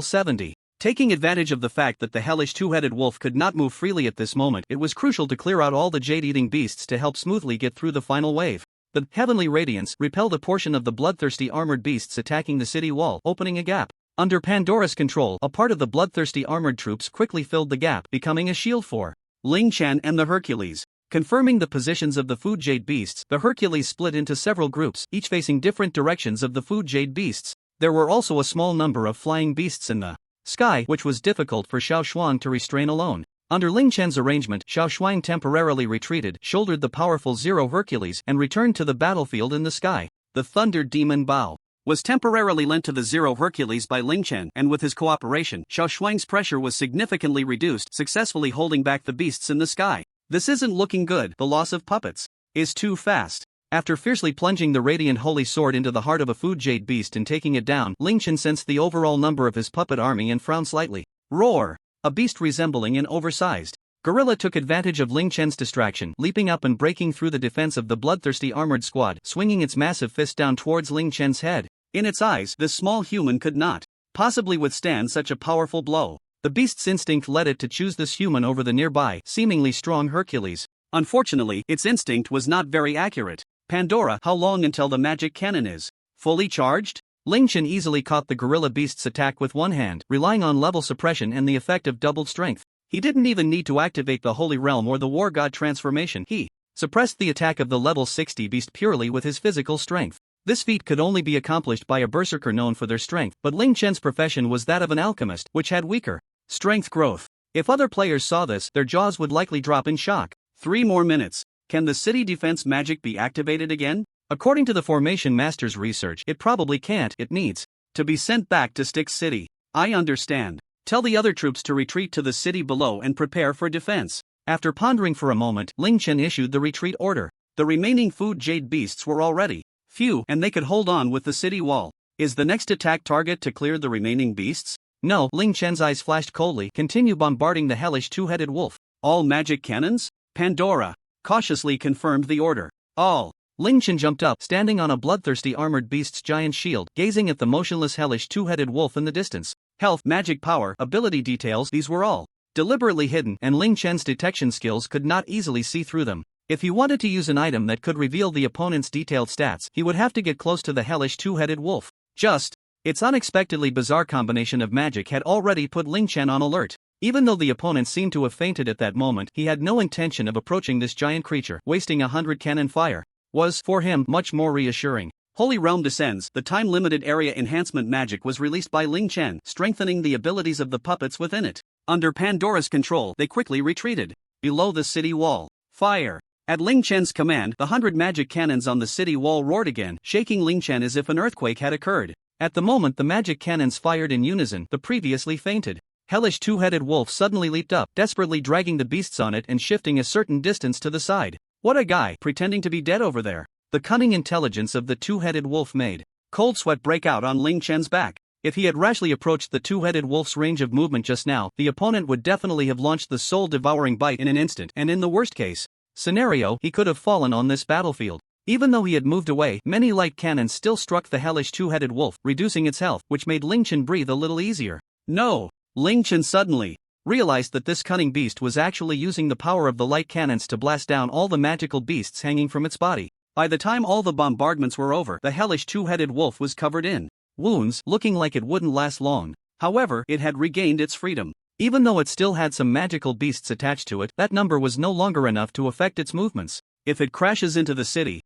70. Taking advantage of the fact that the hellish two-headed wolf could not move freely at this moment, it was crucial to clear out all the jade-eating beasts to help smoothly get through the final wave. The heavenly radiance repelled a portion of the bloodthirsty armored beasts attacking the city wall, opening a gap. Under Pandora's control, a part of the bloodthirsty armored troops quickly filled the gap, becoming a shield for Ling Chen and the Hercules. Confirming the positions of the food jade beasts, the Hercules split into several groups, each facing different directions of the food jade beasts. There were also a small number of flying beasts in the sky, which was difficult for Xiao Shuang to restrain alone. Under Ling Chen's arrangement, Xiao Shuang temporarily retreated, shouldered the powerful Zero Hercules, and returned to the battlefield in the sky. The Thunder Demon Bao was temporarily lent to the Zero Hercules by Ling Chen, and with his cooperation, Xiao Shuang's pressure was significantly reduced, successfully holding back the beasts in the sky. This isn't looking good. The loss of puppets is too fast. After fiercely plunging the radiant holy sword into the heart of a food jade beast and taking it down, Ling Chen sensed the overall number of his puppet army and frowned slightly. Roar! A beast resembling an oversized gorilla took advantage of Ling Chen's distraction, leaping up and breaking through the defense of the bloodthirsty armored squad, swinging its massive fist down towards Ling Chen's head. In its eyes, this small human could not possibly withstand such a powerful blow. The beast's instinct led it to choose this human over the nearby, seemingly strong Hercules. Unfortunately, its instinct was not very accurate. Pandora, how long until the magic cannon is fully charged? Ling Chen easily caught the gorilla beast's attack with one hand, relying on level suppression and the effect of doubled strength. He didn't even need to activate the Holy Realm or the War God transformation. He suppressed the attack of the level 60 beast purely with his physical strength. This feat could only be accomplished by a berserker known for their strength, but Ling Chen's profession was that of an alchemist, which had weaker strength growth. If other players saw this, their jaws would likely drop in shock. 3 more minutes. Can the city defense magic be activated again? According to the Formation Master's research, it probably can't. It needs to be sent back to Styx City. I understand. Tell the other troops to retreat to the city below and prepare for defense. After pondering for a moment, Ling Chen issued the retreat order. The remaining food jade beasts were already few, and they could hold on with the city wall. Is the next attack target to clear the remaining beasts? No. Ling Chen's eyes flashed coldly. Continue bombarding the hellish two-headed wolf. All magic cannons? Pandora cautiously confirmed the order. All. Ling Chen jumped up, standing on a bloodthirsty armored beast's giant shield, gazing at the motionless hellish two-headed wolf in the distance. Health, magic power, ability details, these were all deliberately hidden, and Ling Chen's detection skills could not easily see through them. If he wanted to use an item that could reveal the opponent's detailed stats, he would have to get close to the hellish two-headed wolf. Its unexpectedly bizarre combination of magic had already put Ling Chen on alert. Even though the opponent seemed to have fainted at that moment, he had no intention of approaching this giant creature. Wasting 100 cannon fire was, for him, much more reassuring. Holy Realm descends. The time-limited area enhancement magic was released by Ling Chen, strengthening the abilities of the puppets within it. Under Pandora's control, they quickly retreated. Below the city wall. Fire! At Ling Chen's command, the 100 magic cannons on the city wall roared again, shaking Ling Chen as if an earthquake had occurred. At the moment the magic cannons fired in unison, the previously fainted hellish two-headed wolf suddenly leaped up, desperately dragging the beasts on it and shifting a certain distance to the side. What a guy, pretending to be dead over there. The cunning intelligence of the two-headed wolf made cold sweat break out on Ling Chen's back. If he had rashly approached the two-headed wolf's range of movement just now, the opponent would definitely have launched the soul-devouring bite in an instant, and in the worst-case scenario, he could have fallen on this battlefield. Even though he had moved away, many light cannons still struck the hellish two-headed wolf, reducing its health, which made Ling Chen breathe a little easier. No! Ling Chen suddenly realized that this cunning beast was actually using the power of the light cannons to blast down all the magical beasts hanging from its body. By the time all the bombardments were over, the hellish two-headed wolf was covered in wounds, looking like it wouldn't last long. However, it had regained its freedom. Even though it still had some magical beasts attached to it, that number was no longer enough to affect its movements. If it crashes into the city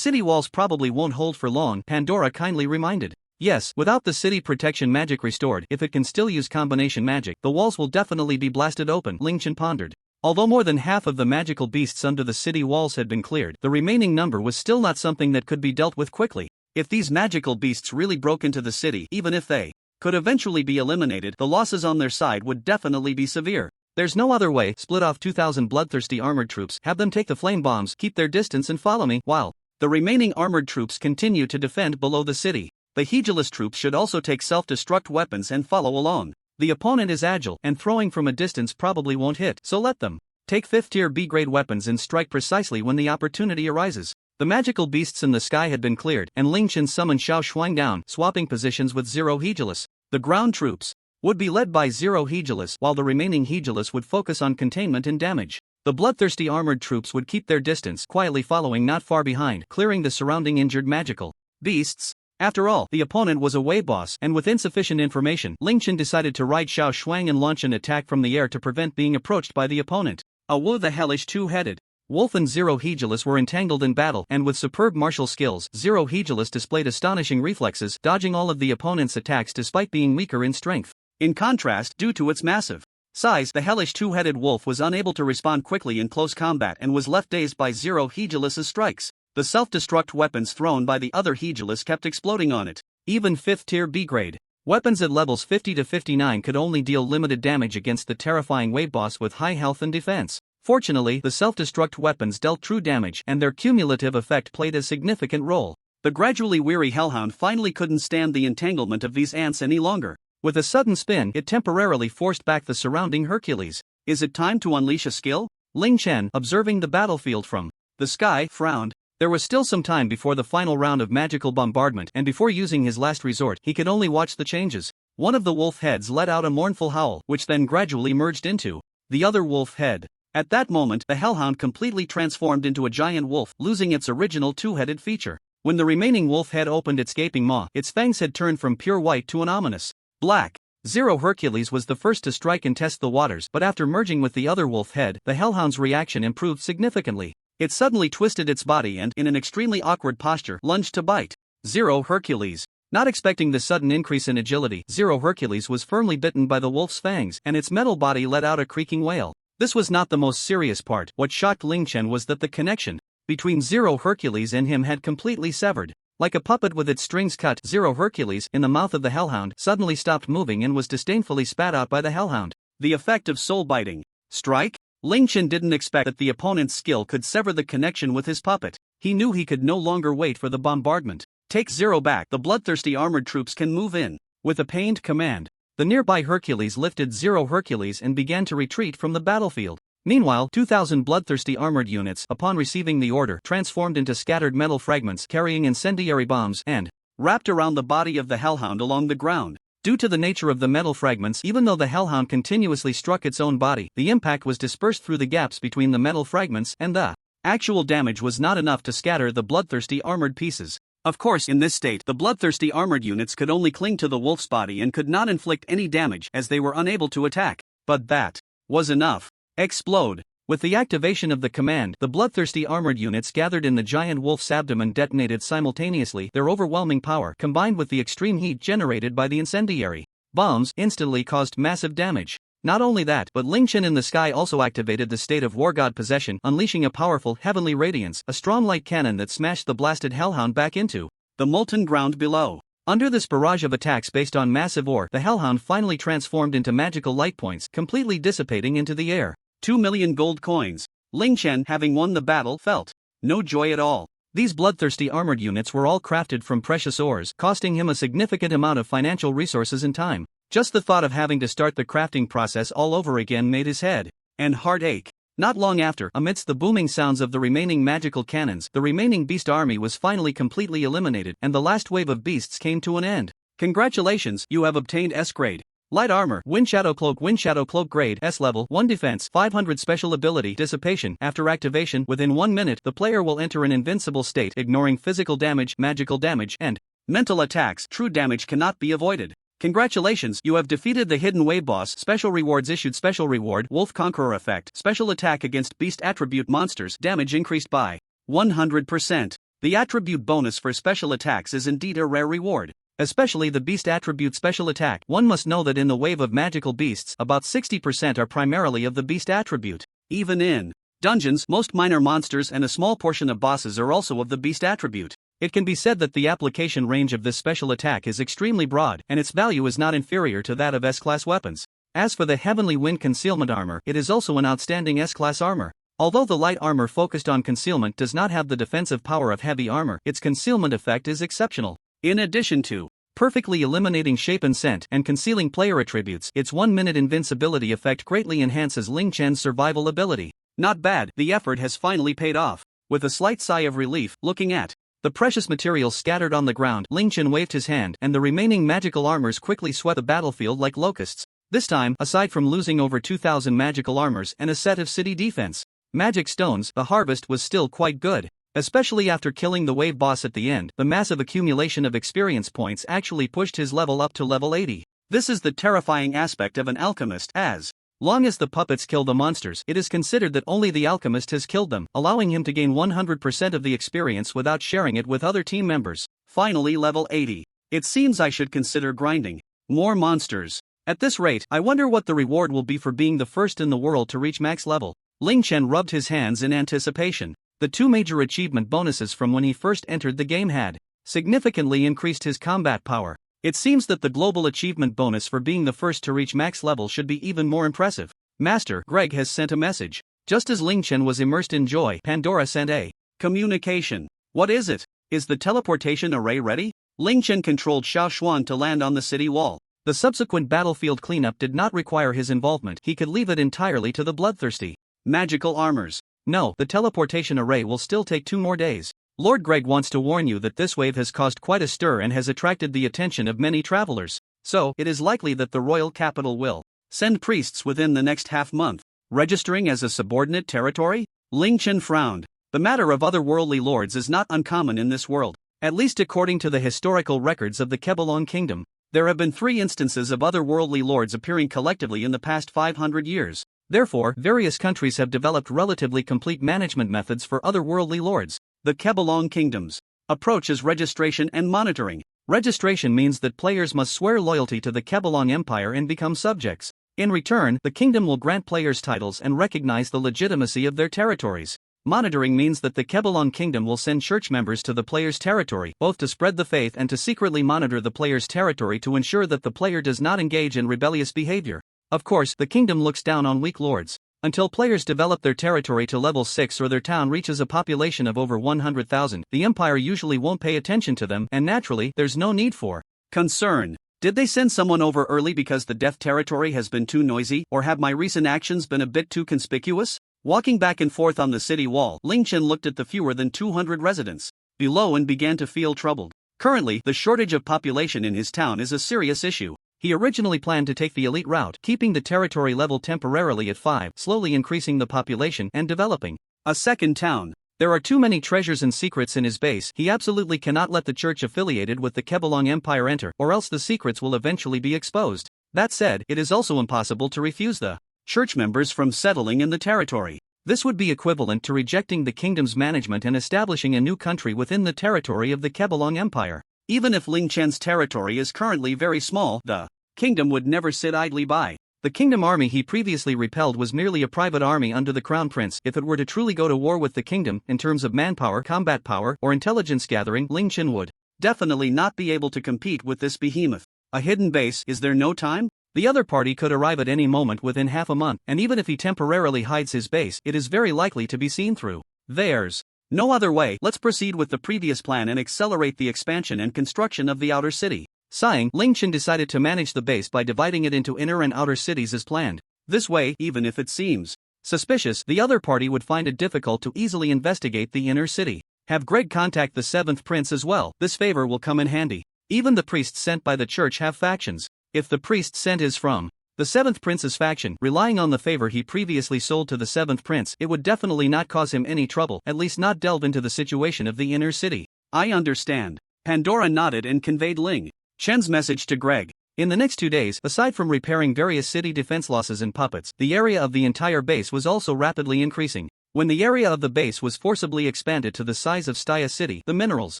walls probably won't hold for long, Pandora kindly reminded. Yes, without the city protection magic restored, if it can still use combination magic, the walls will definitely be blasted open, Ling Chen pondered. Although more than half of the magical beasts under the city walls had been cleared, the remaining number was still not something that could be dealt with quickly. If these magical beasts really broke into the city, even if they could eventually be eliminated, the losses on their side would definitely be severe. There's no other way. Split off 2,000 bloodthirsty armored troops, have them take the flame bombs, keep their distance and follow me, while the remaining armored troops continue to defend below the city. The Hegeless troops should also take self-destruct weapons and follow along. The opponent is agile, and throwing from a distance probably won't hit, so let them take 5th-tier B-grade weapons and strike precisely when the opportunity arises. The magical beasts in the sky had been cleared, and Ling Chen summoned Xiao Shuang down, swapping positions with Zero Hegeless. The ground troops would be led by Zero Hegeless, while the remaining Hegeless would focus on containment and damage. The bloodthirsty armored troops would keep their distance, quietly following not far behind, clearing the surrounding injured magical beasts. After all, the opponent was a way boss, and with insufficient information, Ling Chen decided to ride Xiao Shuang and launch an attack from the air to prevent being approached by the opponent. Awu the hellish two-headed wolf and Zero Hegeless were entangled in battle, and with superb martial skills, Zero Hegeless displayed astonishing reflexes, dodging all of the opponent's attacks despite being weaker in strength. In contrast, due to its massive size, the hellish two-headed wolf was unable to respond quickly in close combat and was left dazed by Zero Hegelus's strikes. The self-destruct weapons thrown by the other Hegulus kept exploding on it. Even 5th tier B-grade weapons at levels 50 to 59 could only deal limited damage against the terrifying wave boss with high health and defense. Fortunately, the self-destruct weapons dealt true damage and their cumulative effect played a significant role. The gradually weary Hellhound finally couldn't stand the entanglement of these ants any longer. With a sudden spin, it temporarily forced back the surrounding Hercules. Is it time to unleash a skill? Ling Chen, observing the battlefield from the sky, frowned. There was still some time before the final round of magical bombardment, and before using his last resort, he could only watch the changes. One of the wolf heads let out a mournful howl, which then gradually merged into the other wolf head. At that moment, the Hellhound completely transformed into a giant wolf, losing its original two-headed feature. When the remaining wolf head opened its gaping maw, its fangs had turned from pure white to an ominous black. Zero Hercules was the first to strike and test the waters, but after merging with the other wolf head, the Hellhound's reaction improved significantly. It suddenly twisted its body and, in an extremely awkward posture, lunged to bite Zero Hercules. Not expecting the sudden increase in agility, Zero Hercules was firmly bitten by the wolf's fangs, and its metal body let out a creaking wail. This was not the most serious part. What shocked Ling Chen was that the connection between Zero Hercules and him had completely severed. Like a puppet with its strings cut, Zero Hercules, in the mouth of the Hellhound, suddenly stopped moving and was disdainfully spat out by the Hellhound. The effect of soul-biting strike? Ling Chen didn't expect that the opponent's skill could sever the connection with his puppet. He knew he could no longer wait for the bombardment. Take Zero back, the bloodthirsty armored troops can move in. With a pained command, the nearby Hercules lifted Zero Hercules and began to retreat from the battlefield. Meanwhile, 2,000 bloodthirsty armored units, upon receiving the order, transformed into scattered metal fragments carrying incendiary bombs and wrapped around the body of the Hellhound along the ground. Due to the nature of the metal fragments, even though the Hellhound continuously struck its own body, the impact was dispersed through the gaps between the metal fragments, and the actual damage was not enough to scatter the bloodthirsty armored pieces. Of course, in this state, the bloodthirsty armored units could only cling to the wolf's body and could not inflict any damage as they were unable to attack. But that was enough. Explode. With the activation of the command, the bloodthirsty armored units gathered in the giant wolf's abdomen detonated simultaneously. Their overwhelming power, combined with the extreme heat generated by the incendiary bombs, instantly caused massive damage. Not only that, but Ling Chen in the sky also activated the state of War God possession, unleashing a powerful heavenly radiance, a strong light cannon that smashed the blasted Hellhound back into the molten ground below. Under this barrage of attacks based on massive ore, the Hellhound finally transformed into magical light points, completely dissipating into the air. 2 million gold coins. Ling Chen, having won the battle, felt no joy at all. These bloodthirsty armored units were all crafted from precious ores, costing him a significant amount of financial resources and time. Just the thought of having to start the crafting process all over again made his head and heart ache. Not long after, amidst the booming sounds of the remaining magical cannons, the remaining beast army was finally completely eliminated, and the last wave of beasts came to an end. Congratulations, you have obtained S grade. Light Armor, Wind Shadow Cloak grade, S level, 1 defense, 500 special ability, Dissipation. After activation, within 1 minute, the player will enter an invincible state, ignoring physical damage, magical damage, and mental attacks. True damage cannot be avoided. Congratulations, you have defeated the hidden wave boss. Special rewards issued. Special reward, Wolf Conqueror effect, special attack against beast attribute monsters, damage increased by 100%. The attribute bonus for special attacks is indeed a rare reward. Especially the beast attribute special attack. One must know that in the wave of magical beasts, about 60% are primarily of the beast attribute. Even in dungeons, most minor monsters and a small portion of bosses are also of the beast attribute. It can be said that the application range of this special attack is extremely broad, and its value is not inferior to that of S-class weapons. As for the Heavenly Wind Concealment Armor, it is also an outstanding S-class armor. Although the light armor focused on concealment does not have the defensive power of heavy armor, its concealment effect is exceptional. In addition to perfectly eliminating shape and scent and concealing player attributes, its 1-minute invincibility effect greatly enhances Ling Chen's survival ability. Not bad, the effort has finally paid off. With a slight sigh of relief, looking at the precious materials scattered on the ground, Ling Chen waved his hand, and the remaining magical armors quickly swept the battlefield like locusts. This time, aside from losing over 2,000 magical armors and a set of city defense magic stones, the harvest was still quite good. Especially after killing the wave boss at the end, the massive accumulation of experience points actually pushed his level up to level 80. This is the terrifying aspect of an alchemist. As long as the puppets kill the monsters, it is considered that only the alchemist has killed them, allowing him to gain 100% of the experience without sharing it with other team members. Finally, level 80. It seems I should consider grinding more monsters. At this rate, I wonder what the reward will be for being the first in the world to reach max level. Ling Chen rubbed his hands in anticipation. The two major achievement bonuses from when he first entered the game had significantly increased his combat power. It seems that the global achievement bonus for being the first to reach max level should be even more impressive. Master, Greg has sent a message. Just as Ling Chen was immersed in joy, Pandora sent a communication. What is it? Is the teleportation array ready? Ling Chen controlled Xiao Xuan to land on the city wall. The subsequent battlefield cleanup did not require his involvement. He could leave it entirely to the bloodthirsty magical armors. No, the teleportation array will still take 2 more days. Lord Greg wants to warn you that this wave has caused quite a stir and has attracted the attention of many travelers. So, it is likely that the royal capital will send priests within the next half-month. Registering as a subordinate territory? Ling Chen frowned. The matter of otherworldly lords is not uncommon in this world. At least according to the historical records of the Kebelon Kingdom, there have been 3 instances of otherworldly lords appearing collectively in the past 500 years. Therefore, various countries have developed relatively complete management methods for otherworldly lords. The Kebelon Kingdom's approach is registration and monitoring. Registration means that players must swear loyalty to the Kebelon Empire and become subjects. In return, the kingdom will grant players titles and recognize the legitimacy of their territories. Monitoring means that the Kebelon Kingdom will send church members to the player's territory, both to spread the faith and to secretly monitor the player's territory to ensure that the player does not engage in rebellious behavior. Of course, the kingdom looks down on weak lords. Until players develop their territory to level 6 or their town reaches a population of over 100,000, the empire usually won't pay attention to them, and naturally, there's no need for concern. Did they send someone over early because the death territory has been too noisy, or have my recent actions been a bit too conspicuous? Walking back and forth on the city wall, Ling Chen looked at the fewer than 200 residents below and began to feel troubled. Currently, the shortage of population in his town is a serious issue. He originally planned to take the elite route, keeping the territory level temporarily at 5, slowly increasing the population and developing a second town. There are too many treasures and secrets in his base. He absolutely cannot let the church affiliated with the Kebelon Empire enter, or else the secrets will eventually be exposed. That said, it is also impossible to refuse the church members from settling in the territory. This would be equivalent to rejecting the kingdom's management and establishing a new country within the territory of the Kebelon Empire. Even if Ling Chen's territory is currently very small, the kingdom would never sit idly by. The kingdom army he previously repelled was merely a private army under the crown prince. If it were to truly go to war with the kingdom, in terms of manpower, combat power, or intelligence gathering, Ling Chen would definitely not be able to compete with this behemoth. A hidden base, is there no time? The other party could arrive at any moment within half a month, and even if he temporarily hides his base, it is very likely to be seen through. There's no other way. Let's proceed with the previous plan and accelerate the expansion and construction of the outer city. Sighing, Ling Chen decided to manage the base by dividing it into inner and outer cities as planned. This way, even if it seems suspicious, the other party would find it difficult to easily investigate the inner city. Have Greg contact the 7th prince as well. This favor will come in handy. Even the priests sent by the church have factions. If the priest sent is from the 7th prince's faction, relying on the favor he previously sold to the 7th prince, it would definitely not cause him any trouble, at least not delve into the situation of the inner city. I understand. Pandora nodded and conveyed Ling Chen's message to Greg. In the next 2 days, aside from repairing various city defense losses and puppets, the area of the entire base was also rapidly increasing. When the area of the base was forcibly expanded to the size of Staya City, the minerals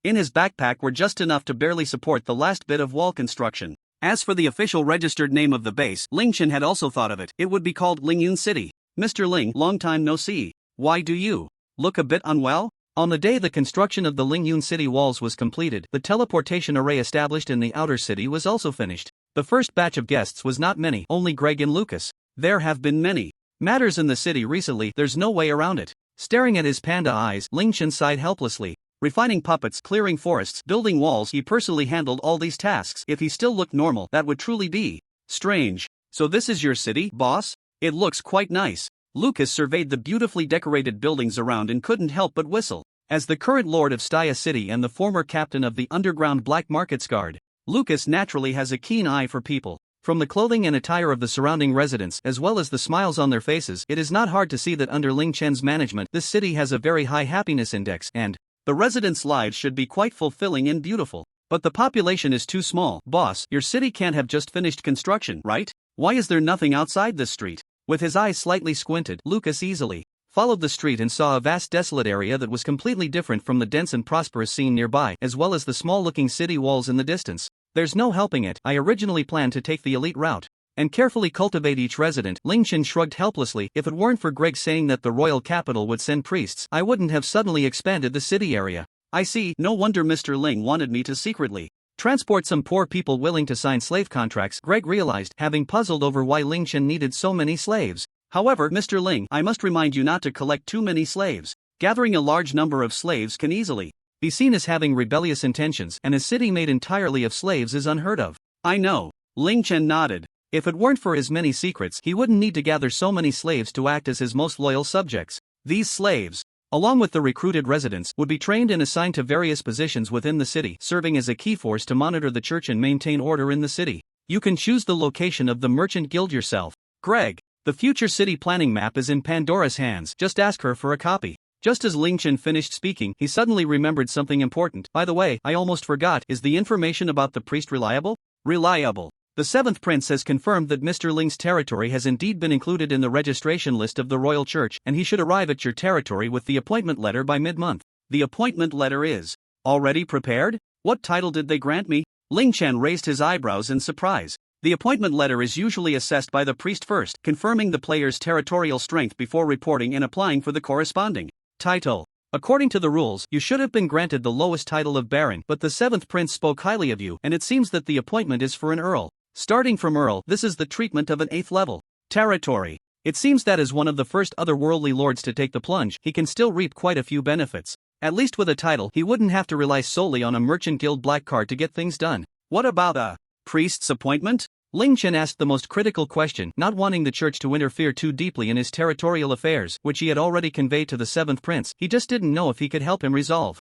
in his backpack were just enough to barely support the last bit of wall construction. As for the official registered name of the base, Ling Chen had also thought of it. It would be called Lingyun City. Mr. Ling, long time no see. Why do you look a bit unwell? On the day the construction of the Lingyun City walls was completed, the teleportation array established in the outer city was also finished. The first batch of guests was not many, only Greg and Lucas. There have been many matters in the city recently, there's no way around it. Staring at his panda eyes, Ling Chen sighed helplessly. Refining puppets, clearing forests, building walls, he personally handled all these tasks. If he still looked normal, that would truly be strange. So this is your city, boss? It looks quite nice. Lucas surveyed the beautifully decorated buildings around and couldn't help but whistle. As the current lord of Staya City and the former captain of the underground black markets guard, Lucas naturally has a keen eye for people. From the clothing and attire of the surrounding residents as well as the smiles on their faces, it is not hard to see that under Ling Chen's management this city has a very high happiness index and the residents' lives should be quite fulfilling and beautiful. But the population is too small. Boss, your city can't have just finished construction, right? Why is there nothing outside this street? With his eyes slightly squinted, Lucas easily followed the street and saw a vast desolate area that was completely different from the dense and prosperous scene nearby, as well as the small-looking city walls in the distance. There's no helping it, I originally planned to take the elite route and carefully cultivate each resident. Ling Chen shrugged helplessly. If it weren't for Greg saying that the royal capital would send priests, I wouldn't have suddenly expanded the city area. I see, no wonder Mr. Ling wanted me to secretly transport some poor people willing to sign slave contracts, Greg realized, having puzzled over why Ling Chen needed so many slaves. However, Mr. Ling, I must remind you not to collect too many slaves. Gathering a large number of slaves can easily be seen as having rebellious intentions, and a city made entirely of slaves is unheard of. I know. Ling Chen nodded. If it weren't for his many secrets, he wouldn't need to gather so many slaves to act as his most loyal subjects. These slaves, along with the recruited residents, would be trained and assigned to various positions within the city, serving as a key force to monitor the church and maintain order in the city. You can choose the location of the merchant guild yourself. Greg, the future city planning map is in Pandora's hands, just ask her for a copy. Just as Ling Chen finished speaking, he suddenly remembered something important. By the way, I almost forgot, is the information about the priest reliable? Reliable. The 7th Prince has confirmed that Mr. Ling's territory has indeed been included in the registration list of the Royal Church, and he should arrive at your territory with the appointment letter by mid-month. The appointment letter is already prepared? What title did they grant me? Ling Chen raised his eyebrows in surprise. The appointment letter is usually assessed by the priest first, confirming the player's territorial strength before reporting and applying for the corresponding title. According to the rules, you should have been granted the lowest title of Baron, but the 7th Prince spoke highly of you, and it seems that the appointment is for an Earl. Starting from Earl, this is the treatment of an 8th level territory. It seems that as one of the first otherworldly lords to take the plunge, he can still reap quite a few benefits. At least with a title, he wouldn't have to rely solely on a merchant guild black card to get things done. What about a priest's appointment? Ling Chen asked the most critical question, not wanting the church to interfere too deeply in his territorial affairs, which he had already conveyed to the 7th Prince. He just didn't know if he could help him resolve.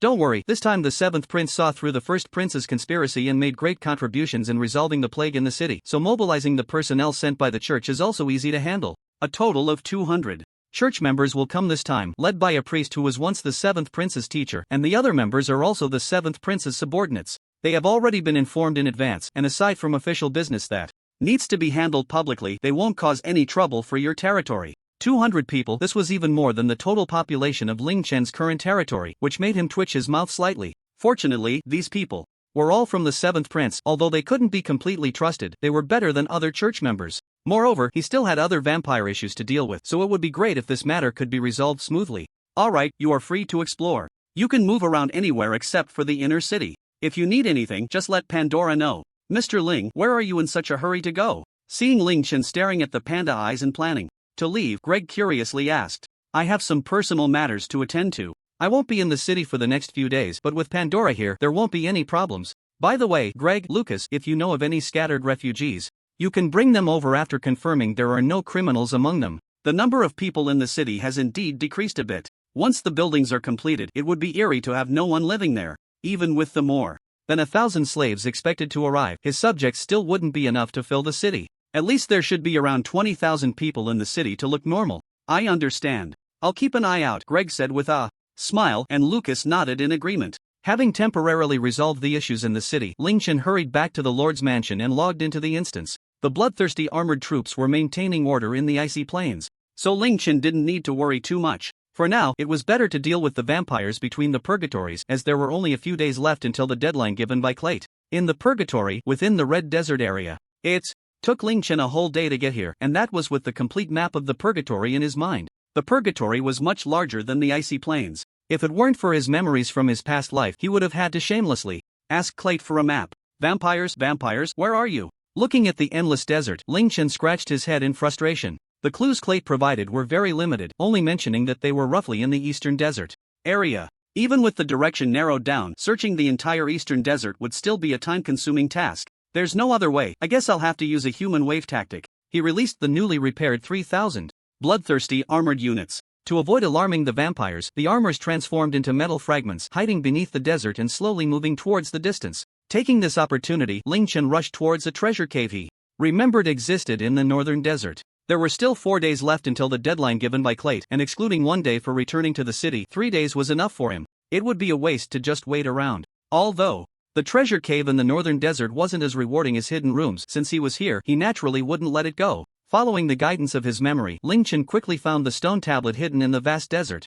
Don't worry, this time the 7th Prince saw through the 1st Prince's conspiracy and made great contributions in resolving the plague in the city, so mobilizing the personnel sent by the church is also easy to handle. A total of 200 church members will come this time, led by a priest who was once the 7th Prince's teacher, and the other members are also the 7th Prince's subordinates. They have already been informed in advance, and aside from official business that needs to be handled publicly, they won't cause any trouble for your territory. 200 people, this was even more than the total population of Ling Chen's current territory, which made him twitch his mouth slightly. Fortunately, these people were all from the 7th Prince. Although they couldn't be completely trusted, they were better than other church members. Moreover, he still had other vampire issues to deal with, so it would be great if this matter could be resolved smoothly. Alright, you are free to explore. You can move around anywhere except for the inner city. If you need anything, just let Pandora know. Mr. Ling, where are you in such a hurry to go? Seeing Ling Chen staring at the panda eyes and planning to leave, Greg curiously asked. I have some personal matters to attend to. I won't be in the city for the next few days, but with Pandora here, there won't be any problems. By the way, Greg, Lucas, if you know of any scattered refugees, you can bring them over after confirming there are no criminals among them. The number of people in the city has indeed decreased a bit. Once the buildings are completed, it would be eerie to have no one living there. Even with the more than 1,000 slaves expected to arrive, his subjects still wouldn't be enough to fill the city. At least there should be around 20,000 people in the city to look normal. I understand. I'll keep an eye out, Greg said with a smile, and Lucas nodded in agreement. Having temporarily resolved the issues in the city, Ling Chen hurried back to the Lord's mansion and logged into the instance. The bloodthirsty armored troops were maintaining order in the icy plains, so Ling Chen didn't need to worry too much. For now, it was better to deal with the vampires between the purgatories, as there were only a few days left until the deadline given by Clayt. In the purgatory, within the Red Desert area, it took Ling Chen a whole day to get here, and that was with the complete map of the purgatory in his mind. The purgatory was much larger than the icy plains. If it weren't for his memories from his past life, he would have had to shamelessly ask Clayt for a map. Vampires, where are you? Looking at the endless desert, Ling Chen scratched his head in frustration. The clues Clayt provided were very limited, only mentioning that they were roughly in the eastern desert area. Even with the direction narrowed down, searching the entire eastern desert would still be a time-consuming task. There's no other way, I guess I'll have to use a human wave tactic. He released the newly repaired 3,000 bloodthirsty armored units. To avoid alarming the vampires, the armors transformed into metal fragments, hiding beneath the desert and slowly moving towards the distance. Taking this opportunity, Ling Chen rushed towards a treasure cave he remembered existed in the northern desert. There were still 4 days left until the deadline given by Clayt, and excluding 1 day for returning to the city, 3 days was enough for him. It would be a waste to just wait around. Although the treasure cave in the northern desert wasn't as rewarding as hidden rooms, since he was here, he naturally wouldn't let it go. Following the guidance of his memory, Ling Chen quickly found the stone tablet hidden in the vast desert.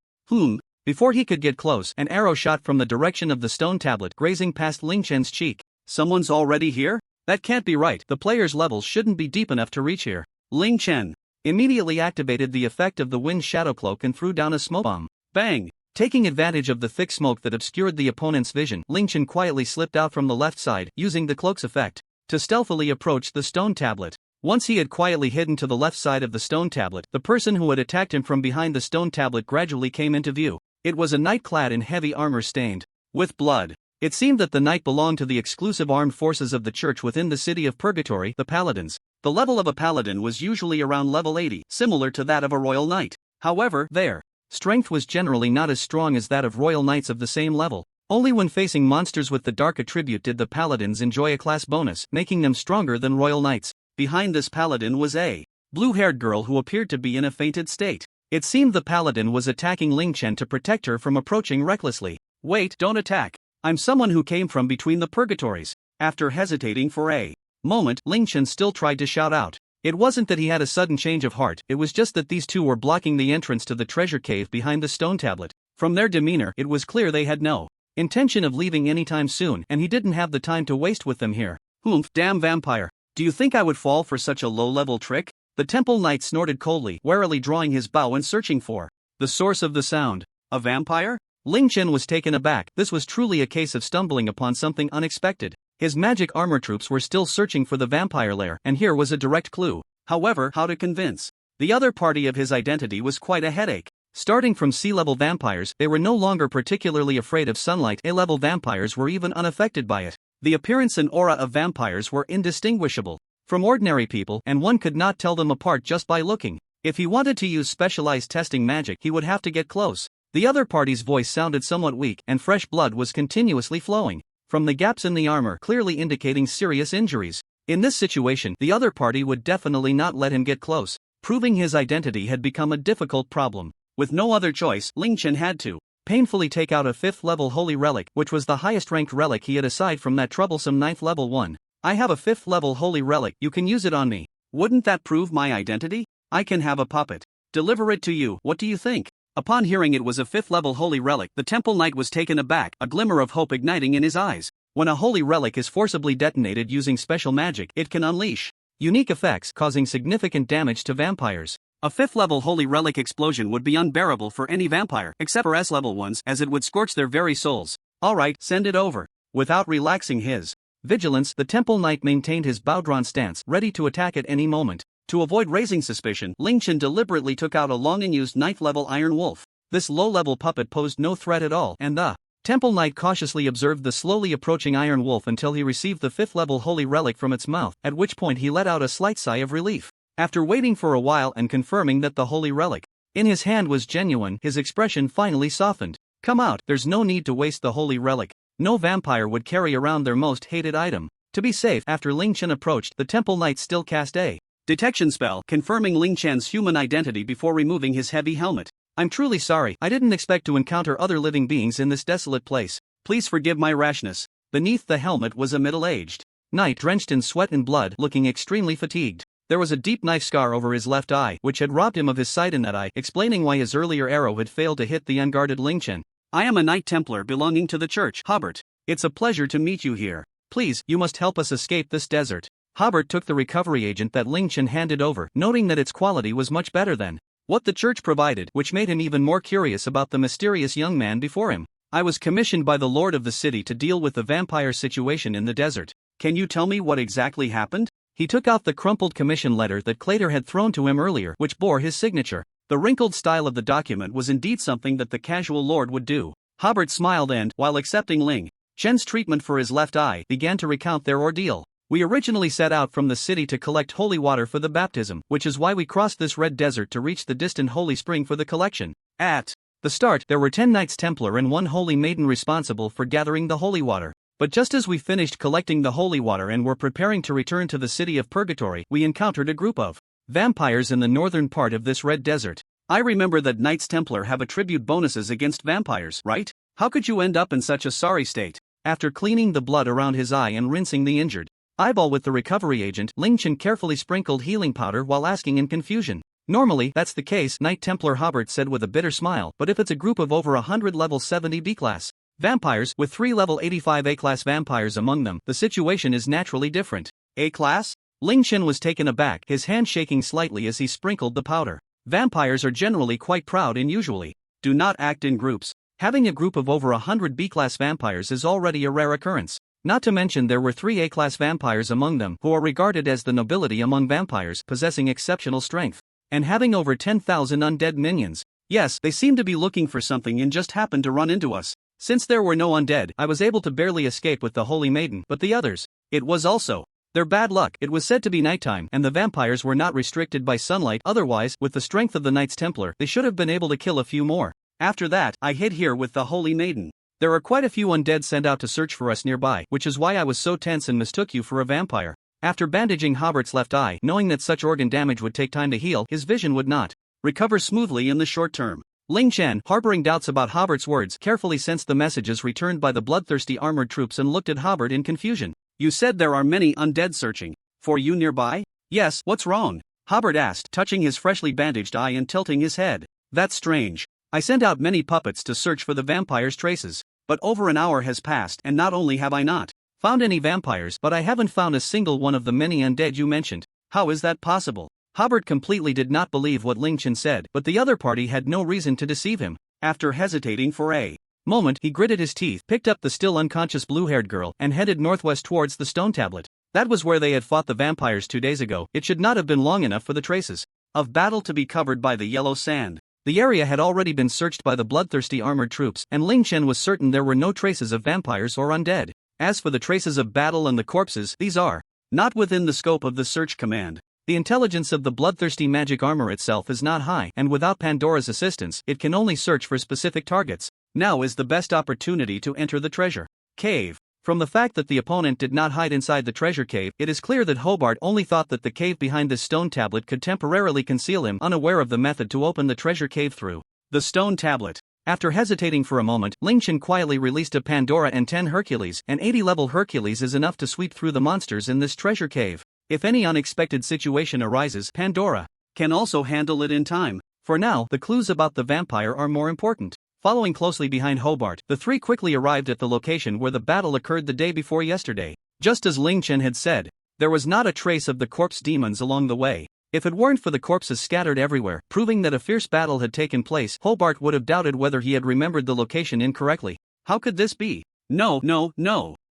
Before he could get close, an arrow shot from the direction of the stone tablet, grazing past Ling Chen's cheek. Someone's already here? That can't be right, the player's levels shouldn't be deep enough to reach here. Ling Chen immediately activated the effect of the wind shadow cloak and threw down a smoke bomb. Bang! Taking advantage of the thick smoke that obscured the opponent's vision, Ling Chen quietly slipped out from the left side, using the cloak's effect to stealthily approach the stone tablet. Once he had quietly hidden to the left side of the stone tablet, the person who had attacked him from behind the stone tablet gradually came into view. It was a knight clad in heavy armor stained with blood. It seemed that the knight belonged to the exclusive armed forces of the church within the city of Purgatory, the Paladins. The level of a paladin was usually around level 80, similar to that of a royal knight. However, their strength was generally not as strong as that of royal knights of the same level. Only when facing monsters with the dark attribute did the paladins enjoy a class bonus, making them stronger than royal knights. Behind this paladin was a blue-haired girl who appeared to be in a fainted state. It seemed the paladin was attacking Ling Chen to protect her from approaching recklessly. Wait, don't attack. I'm someone who came from between the purgatories. After hesitating for a moment, Ling Chen still tried to shout out. It wasn't that he had a sudden change of heart, it was just that these two were blocking the entrance to the treasure cave behind the stone tablet. From their demeanor, it was clear they had no intention of leaving anytime soon, and he didn't have the time to waste with them here. Humph, damn vampire. Do you think I would fall for such a low-level trick? The temple knight snorted coldly, warily drawing his bow and searching for the source of the sound. A vampire? Ling Chen was taken aback. This was truly a case of stumbling upon something unexpected. His magic armor troops were still searching for the vampire lair, and here was a direct clue. However, how to convince the other party of his identity was quite a headache. Starting from sea-level vampires, they were no longer particularly afraid of sunlight. A-level vampires were even unaffected by it. The appearance and aura of vampires were indistinguishable from ordinary people, and one could not tell them apart just by looking. If he wanted to use specialized testing magic, he would have to get close. The other party's voice sounded somewhat weak, and fresh blood was continuously flowing from the gaps in the armor, clearly indicating serious injuries. In this situation, the other party would definitely not let him get close. Proving his identity had become a difficult problem. With no other choice, Ling Chen had to painfully take out a 5th-level holy relic, which was the highest-ranked relic he had aside from that troublesome 9th-level one. I have a 5th-level holy relic, you can use it on me. Wouldn't that prove my identity? I can have a puppet deliver it to you, what do you think? Upon hearing it was a 5th-level holy relic, the temple knight was taken aback, a glimmer of hope igniting in his eyes. When a holy relic is forcibly detonated using special magic, it can unleash unique effects, causing significant damage to vampires. A 5th-level holy relic explosion would be unbearable for any vampire, except for S-level ones, as it would scorch their very souls. Alright, send it over. Without relaxing his vigilance, the temple knight maintained his bow-drawn stance, ready to attack at any moment. To avoid raising suspicion, Ling Chen deliberately took out a long-unused 9th-level iron wolf. This low-level puppet posed no threat at all, and the temple knight cautiously observed the slowly approaching iron wolf until he received the 5th-level holy relic from its mouth, at which point he let out a slight sigh of relief. After waiting for a while and confirming that the holy relic in his hand was genuine, his expression finally softened. Come out, there's no need to waste the holy relic. No vampire would carry around their most hated item. To be safe, after Ling Chen approached, the temple knight still cast a detection spell, confirming Ling Chen's human identity before removing his heavy helmet. I'm truly sorry, I didn't expect to encounter other living beings in this desolate place. Please forgive my rashness. Beneath the helmet was a middle-aged knight drenched in sweat and blood, looking extremely fatigued. There was a deep knife scar over his left eye, which had robbed him of his sight in that eye, explaining why his earlier arrow had failed to hit the unguarded Ling Chen. I am a Knight Templar belonging to the church, Hobart. It's a pleasure to meet you here. Please, you must help us escape this desert. Hobart took the recovery agent that Ling Chen handed over, noting that its quality was much better than what the church provided, which made him even more curious about the mysterious young man before him. I was commissioned by the lord of the city to deal with the vampire situation in the desert. Can you tell me what exactly happened? He took out the crumpled commission letter that Clater had thrown to him earlier, which bore his signature. The wrinkled style of the document was indeed something that the casual lord would do. Hobart smiled and, while accepting Ling Chen's treatment for his left eye, began to recount their ordeal. We originally set out from the city to collect holy water for the baptism, which is why we crossed this red desert to reach the distant holy spring for the collection. At the start, there were 10 Knights Templar and 1 holy maiden responsible for gathering the holy water. But just as we finished collecting the holy water and were preparing to return to the city of Purgatory, we encountered a group of vampires in the northern part of this red desert. I remember that Knights Templar have attribute bonuses against vampires, right? How could you end up in such a sorry state? After cleaning the blood around his eye and rinsing the injured eyeball with the recovery agent, Ling Chen carefully sprinkled healing powder while asking in confusion. Normally, that's the case, Knight Templar Hobart said with a bitter smile, but if it's a group of over 100 level 70 B-class Vampires, with 3 level 85 A-class vampires among them, the situation is naturally different. A-class? Ling Chen was taken aback, his hand shaking slightly as he sprinkled the powder. Vampires are generally quite proud and usually do not act in groups. Having a group of over 100 B-class vampires is already a rare occurrence. Not to mention there were 3 A-class vampires among them who are regarded as the nobility among vampires, possessing exceptional strength. And having over 10,000 undead minions. Yes, they seem to be looking for something and just happened to run into us. Since there were no undead, I was able to barely escape with the Holy Maiden, but the others, it was also their bad luck. It was said to be nighttime, and the vampires were not restricted by sunlight, otherwise, with the strength of the Knights Templar, they should have been able to kill a few more. After that, I hid here with the Holy Maiden. There are quite a few undead sent out to search for us nearby, which is why I was so tense and mistook you for a vampire. After bandaging Hobart's left eye, knowing that such organ damage would take time to heal, his vision would not recover smoothly in the short term. Ling Chen, harboring doubts about Hobart's words, carefully sensed the messages returned by the bloodthirsty armored troops and looked at Hobart in confusion. You said there are many undead searching for you nearby? Yes, what's wrong? Hobart asked, touching his freshly bandaged eye and tilting his head. That's strange. I sent out many puppets to search for the vampire's traces. But over an hour has passed, and not only have I not found any vampires, but I haven't found a single one of the many undead you mentioned. How is that possible? Hobart completely did not believe what Ling Chen said, but the other party had no reason to deceive him. After hesitating for a moment, he gritted his teeth, picked up the still unconscious blue-haired girl, and headed northwest towards the stone tablet. That was where they had fought the vampires 2 days ago. It should not have been long enough for the traces of battle to be covered by the yellow sand. The area had already been searched by the bloodthirsty armored troops, and Ling Chen was certain there were no traces of vampires or undead. As for the traces of battle and the corpses, these are not within the scope of the search command. The intelligence of the bloodthirsty magic armor itself is not high, and without Pandora's assistance, it can only search for specific targets. Now is the best opportunity to enter the treasure cave. From the fact that the opponent did not hide inside the treasure cave, it is clear that Hobart only thought that the cave behind this stone tablet could temporarily conceal him, unaware of the method to open the treasure cave through the stone tablet. After hesitating for a moment, Ling Chen quietly released a Pandora and 10 Hercules. An 80-level Hercules is enough to sweep through the monsters in this treasure cave. If any unexpected situation arises, Pandora can also handle it in time. For now, the clues about the vampire are more important. Following closely behind Hobart, the 3 quickly arrived at the location where the battle occurred the day before yesterday. Just as Ling Chen had said, there was not a trace of the corpse demons along the way. If it weren't for the corpses scattered everywhere, proving that a fierce battle had taken place, Hobart would have doubted whether he had remembered the location incorrectly. How could this be? No.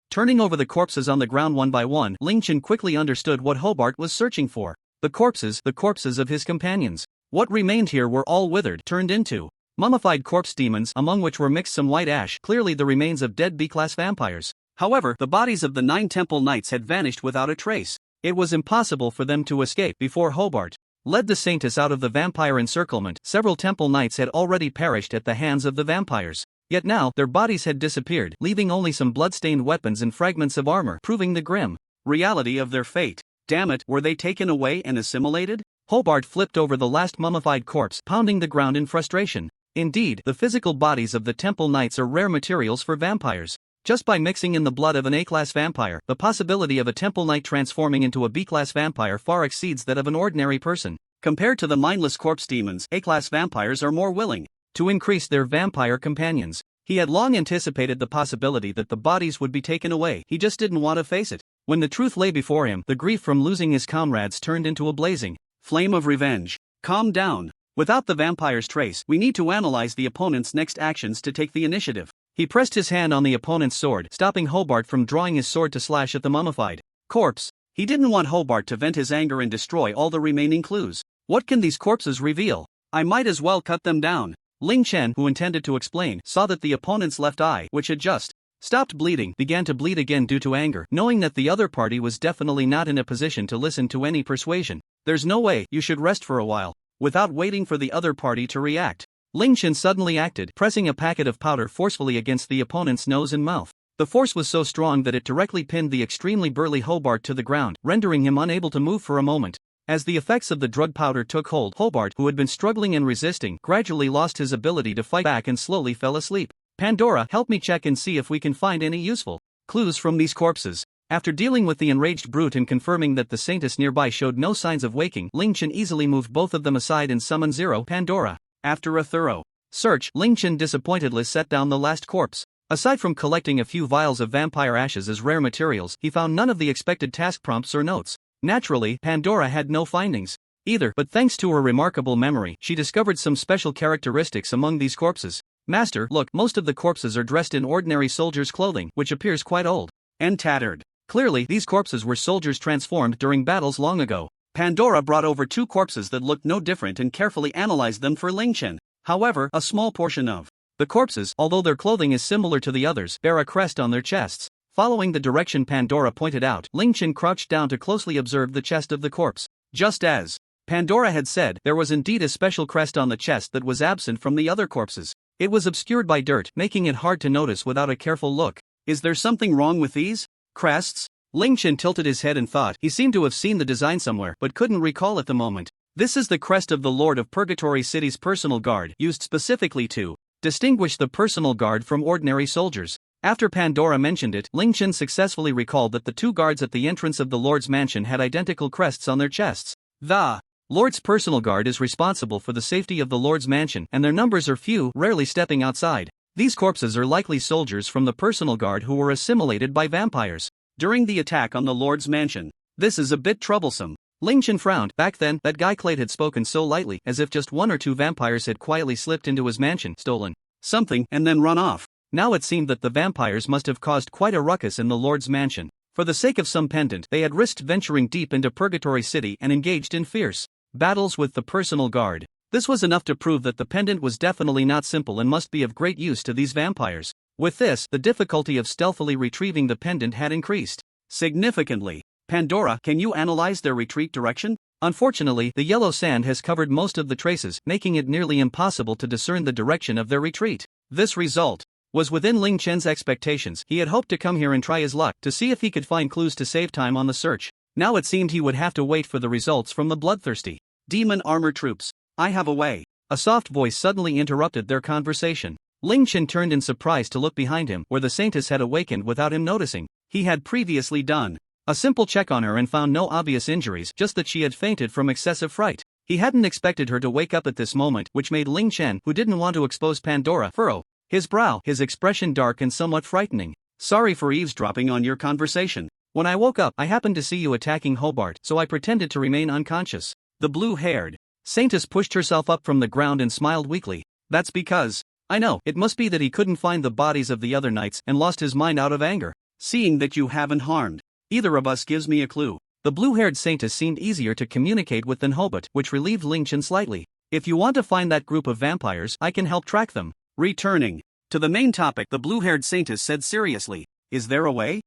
Turning over the corpses on the ground one by one, Ling Chen quickly understood what Hobart was searching for. The corpses of his companions. What remained here were all withered, turned into mummified corpse demons, among which were mixed some white ash, clearly the remains of dead B-class vampires. However, the bodies of the 9 temple knights had vanished without a trace. It was impossible for them to escape. Before Hobart led the Saintess out of the vampire encirclement, several temple knights had already perished at the hands of the vampires. Yet now, their bodies had disappeared, leaving only some blood-stained weapons and fragments of armor, proving the grim reality of their fate. Damn it, were they taken away and assimilated? Hobart flipped over the last mummified corpse, pounding the ground in frustration. Indeed, the physical bodies of the temple knights are rare materials for vampires. Just by mixing in the blood of an A-class vampire, the possibility of a temple knight transforming into a B-class vampire far exceeds that of an ordinary person. Compared to the mindless corpse demons, A-class vampires are more willing to increase their vampire companions. He had long anticipated the possibility that the bodies would be taken away, he just didn't want to face it. When the truth lay before him, the grief from losing his comrades turned into a blazing flame of revenge. Calm down. Without the vampire's trace, we need to analyze the opponent's next actions to take the initiative. He pressed his hand on the opponent's sword, stopping Hobart from drawing his sword to slash at the mummified corpse. He didn't want Hobart to vent his anger and destroy all the remaining clues. What can these corpses reveal? I might as well cut them down. Ling Chen, who intended to explain, saw that the opponent's left eye, which had just stopped bleeding, began to bleed again due to anger, knowing that the other party was definitely not in a position to listen to any persuasion. There's no way, you should rest for a while. Without waiting for the other party to react, Ling Chen suddenly acted, pressing a packet of powder forcefully against the opponent's nose and mouth. The force was so strong that it directly pinned the extremely burly Hobart to the ground, rendering him unable to move for a moment. As the effects of the drug powder took hold, Hobart, who had been struggling and resisting, gradually lost his ability to fight back and slowly fell asleep. Pandora, help me check and see if we can find any useful clues from these corpses. After dealing with the enraged brute and confirming that the Saintess nearby showed no signs of waking, Ling Chen easily moved both of them aside and summoned Zero Pandora. After a thorough search, Ling Chen disappointedly set down the last corpse. Aside from collecting a few vials of vampire ashes as rare materials, he found none of the expected task prompts or notes. Naturally, Pandora had no findings either, but thanks to her remarkable memory, she discovered some special characteristics among these corpses. Master, look, most of the corpses are dressed in ordinary soldiers' clothing, which appears quite old and tattered. Clearly, these corpses were soldiers transformed during battles long ago. Pandora brought over 2 corpses that looked no different and carefully analyzed them for Ling Chen. However, a small portion of the corpses, although their clothing is similar to the others, bear a crest on their chests. Following the direction Pandora pointed out, Ling Chen crouched down to closely observe the chest of the corpse. Just as Pandora had said, there was indeed a special crest on the chest that was absent from the other corpses. It was obscured by dirt, making it hard to notice without a careful look. Is there something wrong with these crests? Ling Chen tilted his head and thought. He seemed to have seen the design somewhere, but couldn't recall at the moment. This is the crest of the Lord of Purgatory City's personal guard, used specifically to distinguish the personal guard from ordinary soldiers. After Pandora mentioned it, Ling Chen successfully recalled that the 2 guards at the entrance of the Lord's mansion had identical crests on their chests. The Lord's personal guard is responsible for the safety of the Lord's mansion, and their numbers are few, rarely stepping outside. These corpses are likely soldiers from the personal guard who were assimilated by vampires during the attack on the Lord's mansion. This is a bit troublesome. Ling Chen frowned. Back then, that guy Clade had spoken so lightly, as if just 1 or 2 vampires had quietly slipped into his mansion, stolen something, and then run off. Now it seemed that the vampires must have caused quite a ruckus in the Lord's mansion. For the sake of some pendant, they had risked venturing deep into Purgatory City and engaged in fierce battles with the personal guard. This was enough to prove that the pendant was definitely not simple and must be of great use to these vampires. With this, the difficulty of stealthily retrieving the pendant had increased significantly. Pandora, can you analyze their retreat direction? Unfortunately, the yellow sand has covered most of the traces, making it nearly impossible to discern the direction of their retreat. This result was within Ling Chen's expectations. He had hoped to come here and try his luck to see if he could find clues to save time on the search. Now it seemed he would have to wait for the results from the bloodthirsty demon armor troops. I have a way. A soft voice suddenly interrupted their conversation. Ling Chen turned in surprise to look behind him, where the saintess had awakened without him noticing. He had previously done a simple check on her and found no obvious injuries, just that she had fainted from excessive fright. He hadn't expected her to wake up at this moment, which made Ling Chen, who didn't want to expose Pandora, furrow his brow, his expression dark and somewhat frightening. Sorry for eavesdropping on your conversation. When I woke up, I happened to see you attacking Hobart, so I pretended to remain unconscious. The blue-haired saintess pushed herself up from the ground and smiled weakly. That's because I know, it must be that he couldn't find the bodies of the other knights and lost his mind out of anger. Seeing that you haven't harmed either of us gives me a clue. The blue-haired saintess seemed easier to communicate with than Hobart, which relieved Ling Chen slightly. If you want to find that group of vampires, I can help track them. Returning to the main topic, the blue-haired saintess said seriously, is there a way?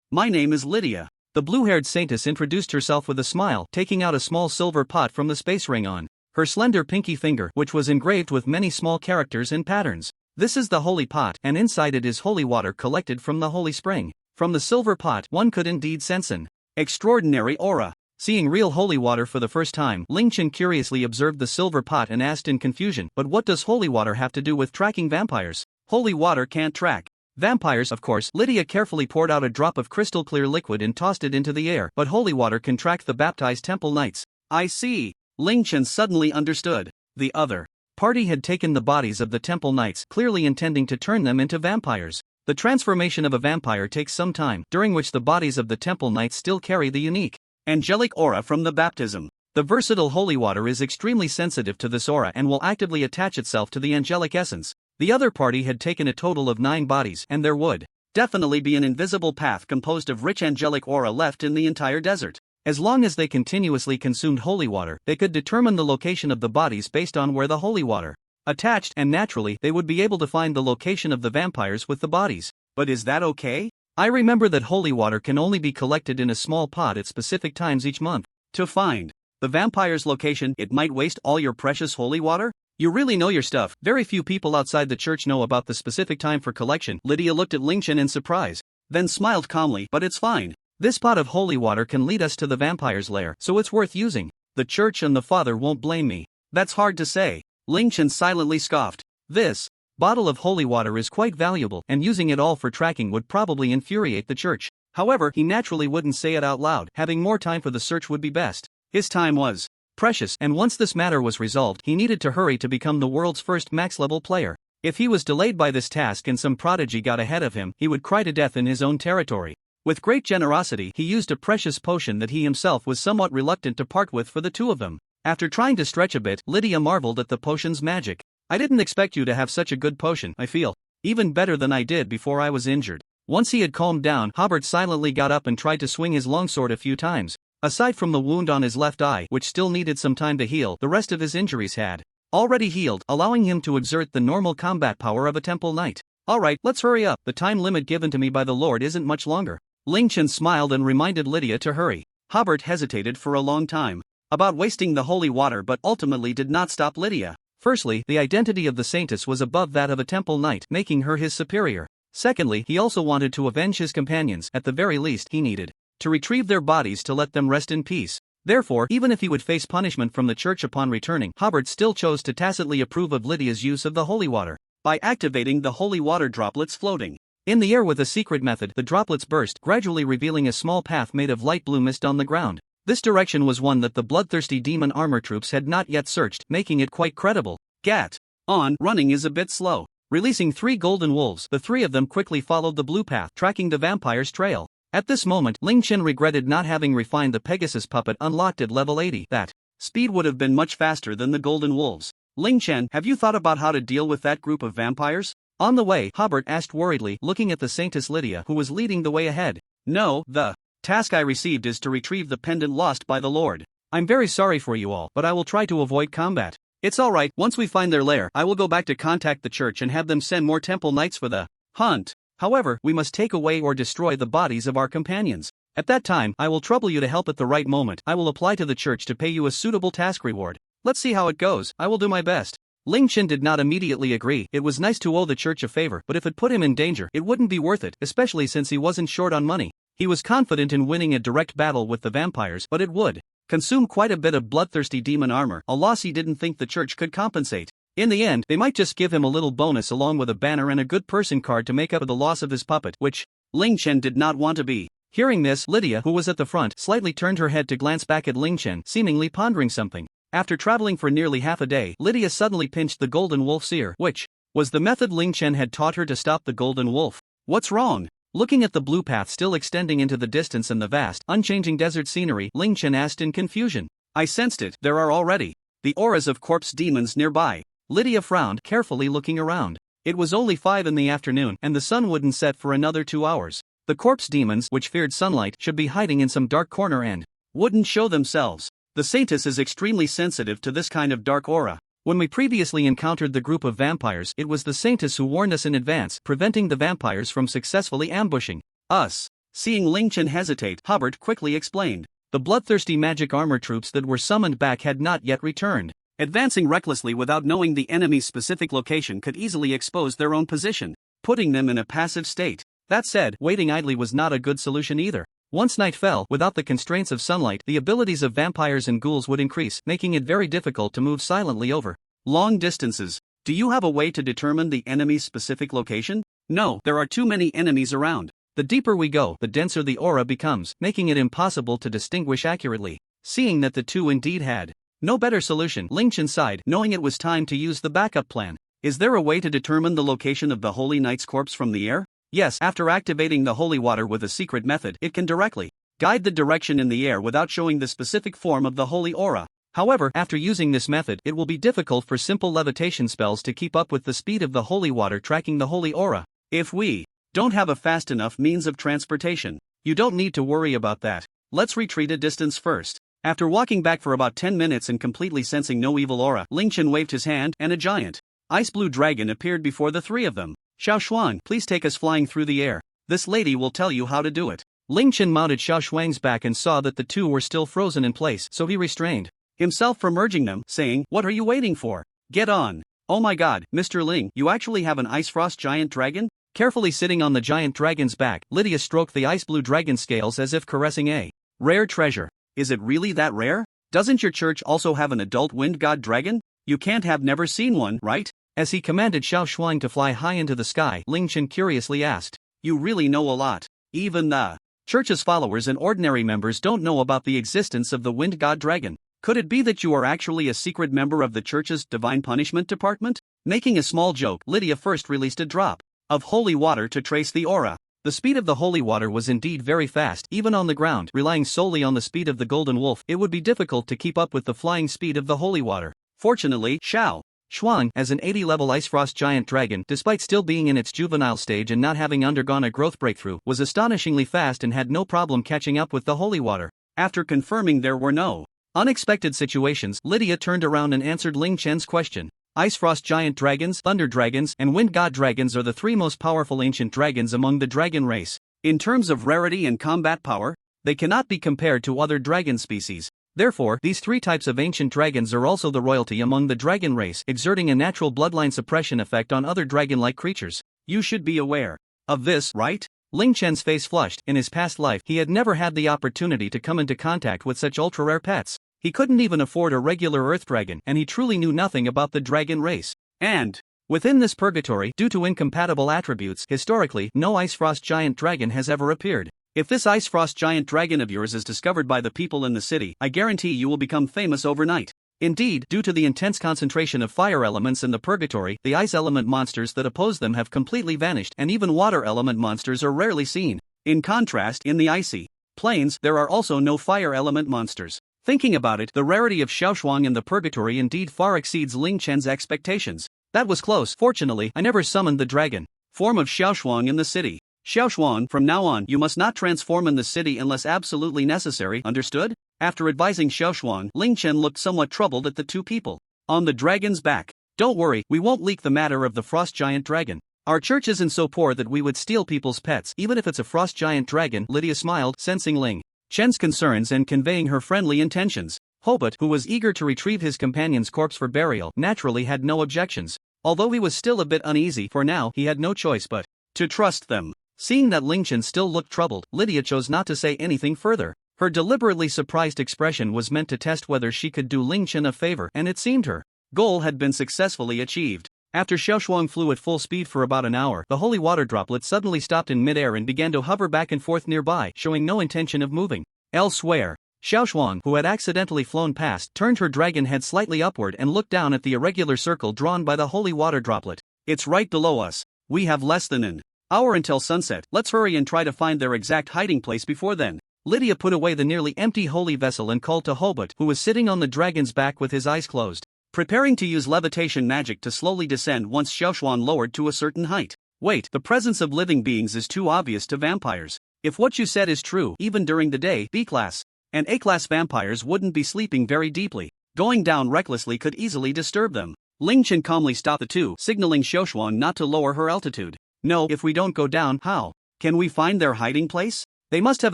My name is Lydia. The blue-haired saintess introduced herself with a smile, taking out a small silver pot from the space ring on her slender pinky finger, which was engraved with many small characters and patterns. This is the holy pot, and inside it is holy water collected from the holy spring. From the silver pot, one could indeed sense an extraordinary aura. Seeing real holy water for the first time, Ling Chen curiously observed the silver pot and asked in confusion, but what does holy water have to do with tracking vampires? Holy water can't track vampires, of course. Lydia carefully poured out a drop of crystal clear liquid and tossed it into the air, but holy water can track the baptized temple knights. I see. Ling Chen suddenly understood. The other party had taken the bodies of the temple knights, clearly intending to turn them into vampires. The transformation of a vampire takes some time, during which the bodies of the temple knights still carry the unique angelic aura from the baptism. The versatile holy water is extremely sensitive to this aura and will actively attach itself to the angelic essence. The other party had taken a total of 9 bodies, and there would definitely be an invisible path composed of rich angelic aura left in the entire desert. As long as they continuously consumed holy water, they could determine the location of the bodies based on where the holy water attached, and naturally, they would be able to find the location of the vampires with the bodies. But is that okay? I remember that holy water can only be collected in a small pot at specific times each month. To find the vampire's location, it might waste all your precious holy water? You really know your stuff. Very few people outside the church know about the specific time for collection. Lydia looked at Ling Chen in surprise, then smiled calmly, but it's fine. This pot of holy water can lead us to the vampire's lair, so it's worth using. The church and the father won't blame me. That's hard to say. Ling Chen silently scoffed. This bottle of holy water is quite valuable, and using it all for tracking would probably infuriate the church. However, he naturally wouldn't say it out loud. Having more time for the search would be best. His time was precious, and once this matter was resolved, he needed to hurry to become the world's first max-level player. If he was delayed by this task and some prodigy got ahead of him, he would cry to death in his own territory. With great generosity, he used a precious potion that he himself was somewhat reluctant to part with for the two of them. After trying to stretch a bit, Lydia marveled at the potion's magic. I didn't expect you to have such a good potion, I feel. Even better than I did before I was injured. Once he had calmed down, Hobart silently got up and tried to swing his longsword a few times. Aside from the wound on his left eye, which still needed some time to heal, the rest of his injuries had already healed, allowing him to exert the normal combat power of a temple knight. Alright, let's hurry up, the time limit given to me by the Lord isn't much longer. Ling Chen smiled and reminded Lydia to hurry. Hobart hesitated for a long time about wasting the holy water but ultimately did not stop Lydia. Firstly, the identity of the saintess was above that of a temple knight, making her his superior. Secondly, he also wanted to avenge his companions. At the very least, he needed to retrieve their bodies to let them rest in peace. Therefore, even if he would face punishment from the church upon returning, Hobart still chose to tacitly approve of Lydia's use of the holy water by activating the holy water droplets floating in the air with a secret method. The droplets burst, gradually revealing a small path made of light blue mist on the ground. This direction was one that the bloodthirsty demon armor troops had not yet searched, making it quite credible. Gat. Running is a bit slow. Releasing 3 golden wolves, the 3 of them quickly followed the blue path, tracking the vampire's trail. At this moment, Ling Chen regretted not having refined the Pegasus puppet unlocked at level 80. That speed would have been much faster than the golden wolves. Ling Chen, have you thought about how to deal with that group of vampires? On the way, Hobart asked worriedly, looking at the Saintess Lydia, who was leading the way ahead. No, the task I received is to retrieve the pendant lost by the Lord. I'm very sorry for you all, but I will try to avoid combat. It's alright, once we find their lair, I will go back to contact the church and have them send more temple knights for the hunt. However, we must take away or destroy the bodies of our companions. At that time, I will trouble you to help at the right moment. I will apply to the church to pay you a suitable task reward. Let's see how it goes. I will do my best. Ling Chen did not immediately agree. It was nice to owe the church a favor, but if it put him in danger, it wouldn't be worth it, especially since he wasn't short on money. He was confident in winning a direct battle with the vampires, but it would consume quite a bit of bloodthirsty demon armor, a loss he didn't think the church could compensate. In the end, they might just give him a little bonus along with a banner and a good person card to make up for the loss of his puppet, which Ling Chen did not want to be. Hearing this, Lydia, who was at the front, slightly turned her head to glance back at Ling Chen, seemingly pondering something. After traveling for nearly half a day, Lydia suddenly pinched the golden wolf's ear, which was the method Ling Chen had taught her to stop the golden wolf. What's wrong? Looking at the blue path still extending into the distance and the vast, unchanging desert scenery, Ling Chen asked in confusion. I sensed it, there are already the auras of corpse demons nearby. Lydia frowned, carefully looking around. It was only 5 in the afternoon, and the sun wouldn't set for another 2 hours. The corpse demons, which feared sunlight, should be hiding in some dark corner and wouldn't show themselves. The Saintess is extremely sensitive to this kind of dark aura. When we previously encountered the group of vampires, it was the Saintess who warned us in advance, preventing the vampires from successfully ambushing us. Seeing Ling Chen hesitate, Hobart quickly explained. The bloodthirsty magic armor troops that were summoned back had not yet returned. Advancing recklessly without knowing the enemy's specific location could easily expose their own position, putting them in a passive state. That said, waiting idly was not a good solution either. Once night fell, without the constraints of sunlight, the abilities of vampires and ghouls would increase, making it very difficult to move silently over long distances. Do you have a way to determine the enemy's specific location? No, there are too many enemies around. The deeper we go, the denser the aura becomes, making it impossible to distinguish accurately. Seeing that the two indeed had no better solution, Ling Chen sighed, knowing it was time to use the backup plan. Is there a way to determine the location of the Holy Knight's corpse from the air? Yes, after activating the holy water with a secret method, it can directly guide the direction in the air without showing the specific form of the holy aura. However, after using this method, it will be difficult for simple levitation spells to keep up with the speed of the holy water tracking the holy aura. If we don't have a fast enough means of transportation, you don't need to worry about that. Let's retreat a distance first. After walking back for about 10 minutes and completely sensing no evil aura, Ling Chen waved his hand, and a giant ice blue dragon appeared before the 3 of them. Xiao Shuang, please take us flying through the air. This lady will tell you how to do it. Ling Chen mounted Xiao Shuang's back and saw that the 2 were still frozen in place, so he restrained himself from urging them, saying, What are you waiting for? Get on. Oh my god, Mr. Ling, you actually have an ice frost giant dragon? Carefully sitting on the giant dragon's back, Lydia stroked the ice blue dragon scales as if caressing a rare treasure. Is it really that rare? Doesn't your church also have an adult wind god dragon? You can't have never seen one, right? As he commanded Xiao Shuang to fly high into the sky, Ling Chen curiously asked, You really know a lot. Even the church's followers and ordinary members don't know about the existence of the wind god dragon. Could it be that you are actually a secret member of the church's divine punishment department? Making a small joke, Lydia first released a drop of holy water to trace the aura. The speed of the holy water was indeed very fast. Even on the ground, relying solely on the speed of the golden wolf, it would be difficult to keep up with the flying speed of the holy water. Fortunately, Xiao Shuang, as an 80-level Ice Frost giant dragon, despite still being in its juvenile stage and not having undergone a growth breakthrough, was astonishingly fast and had no problem catching up with the holy water. After confirming there were no unexpected situations, Lydia turned around and answered Ling Chen's question. Ice Frost giant dragons, thunder dragons, and wind god dragons are the three most powerful ancient dragons among the dragon race. In terms of rarity and combat power, they cannot be compared to other dragon species. Therefore, these three types of ancient dragons are also the royalty among the dragon race, exerting a natural bloodline suppression effect on other dragon-like creatures. You should be aware of this, right? Ling Chen's face flushed. In his past life, he had never had the opportunity to come into contact with such ultra-rare pets. He couldn't even afford a regular earth dragon, and he truly knew nothing about the dragon race. And within this purgatory, due to incompatible attributes, historically, no Ice Frost giant dragon has ever appeared. If this Ice Frost giant dragon of yours is discovered by the people in the city, I guarantee you will become famous overnight. Indeed, due to the intense concentration of fire elements in the purgatory, the ice element monsters that oppose them have completely vanished, and even water element monsters are rarely seen. In contrast, in the icy plains, there are also no fire element monsters. Thinking about it, the rarity of Xiaoshuang in the purgatory indeed far exceeds Ling Chen's expectations. That was close. Fortunately, I never summoned the dragon form of Xiaoshuang in the city. Xiaoshuang, from now on, you must not transform in the city unless absolutely necessary, understood? After advising Xiaoshuang, Ling Chen looked somewhat troubled at the two people on the dragon's back. Don't worry, we won't leak the matter of the frost giant dragon. Our church isn't so poor that we would steal people's pets, even if it's a frost giant dragon. Lydia smiled, sensing Ling Chen's concerns and conveying her friendly intentions. Hobart, who was eager to retrieve his companion's corpse for burial, naturally had no objections. Although he was still a bit uneasy, for now he had no choice but to trust them. Seeing that Ling Chen still looked troubled, Lydia chose not to say anything further. Her deliberately surprised expression was meant to test whether she could do Ling Chen a favor, and it seemed her goal had been successfully achieved. After Xiaoshuang flew at full speed for about an hour, the holy water droplet suddenly stopped in midair and began to hover back and forth nearby, showing no intention of moving. Elsewhere, Xiaoshuang, who had accidentally flown past, turned her dragon head slightly upward and looked down at the irregular circle drawn by the holy water droplet. It's right below us. We have less than an hour until sunset. Let's hurry and try to find their exact hiding place before then. Lydia put away the nearly empty holy vessel and called to Hobart, who was sitting on the dragon's back with his eyes closed, preparing to use levitation magic to slowly descend once Xiaoshuang lowered to a certain height. Wait, the presence of living beings is too obvious to vampires. If what you said is true, even during the day, B-class and A-class vampires wouldn't be sleeping very deeply. Going down recklessly could easily disturb them. Ling Chen calmly stopped the two, signaling Xiaoshuang not to lower her altitude. No, if we don't go down, how can we find their hiding place? They must have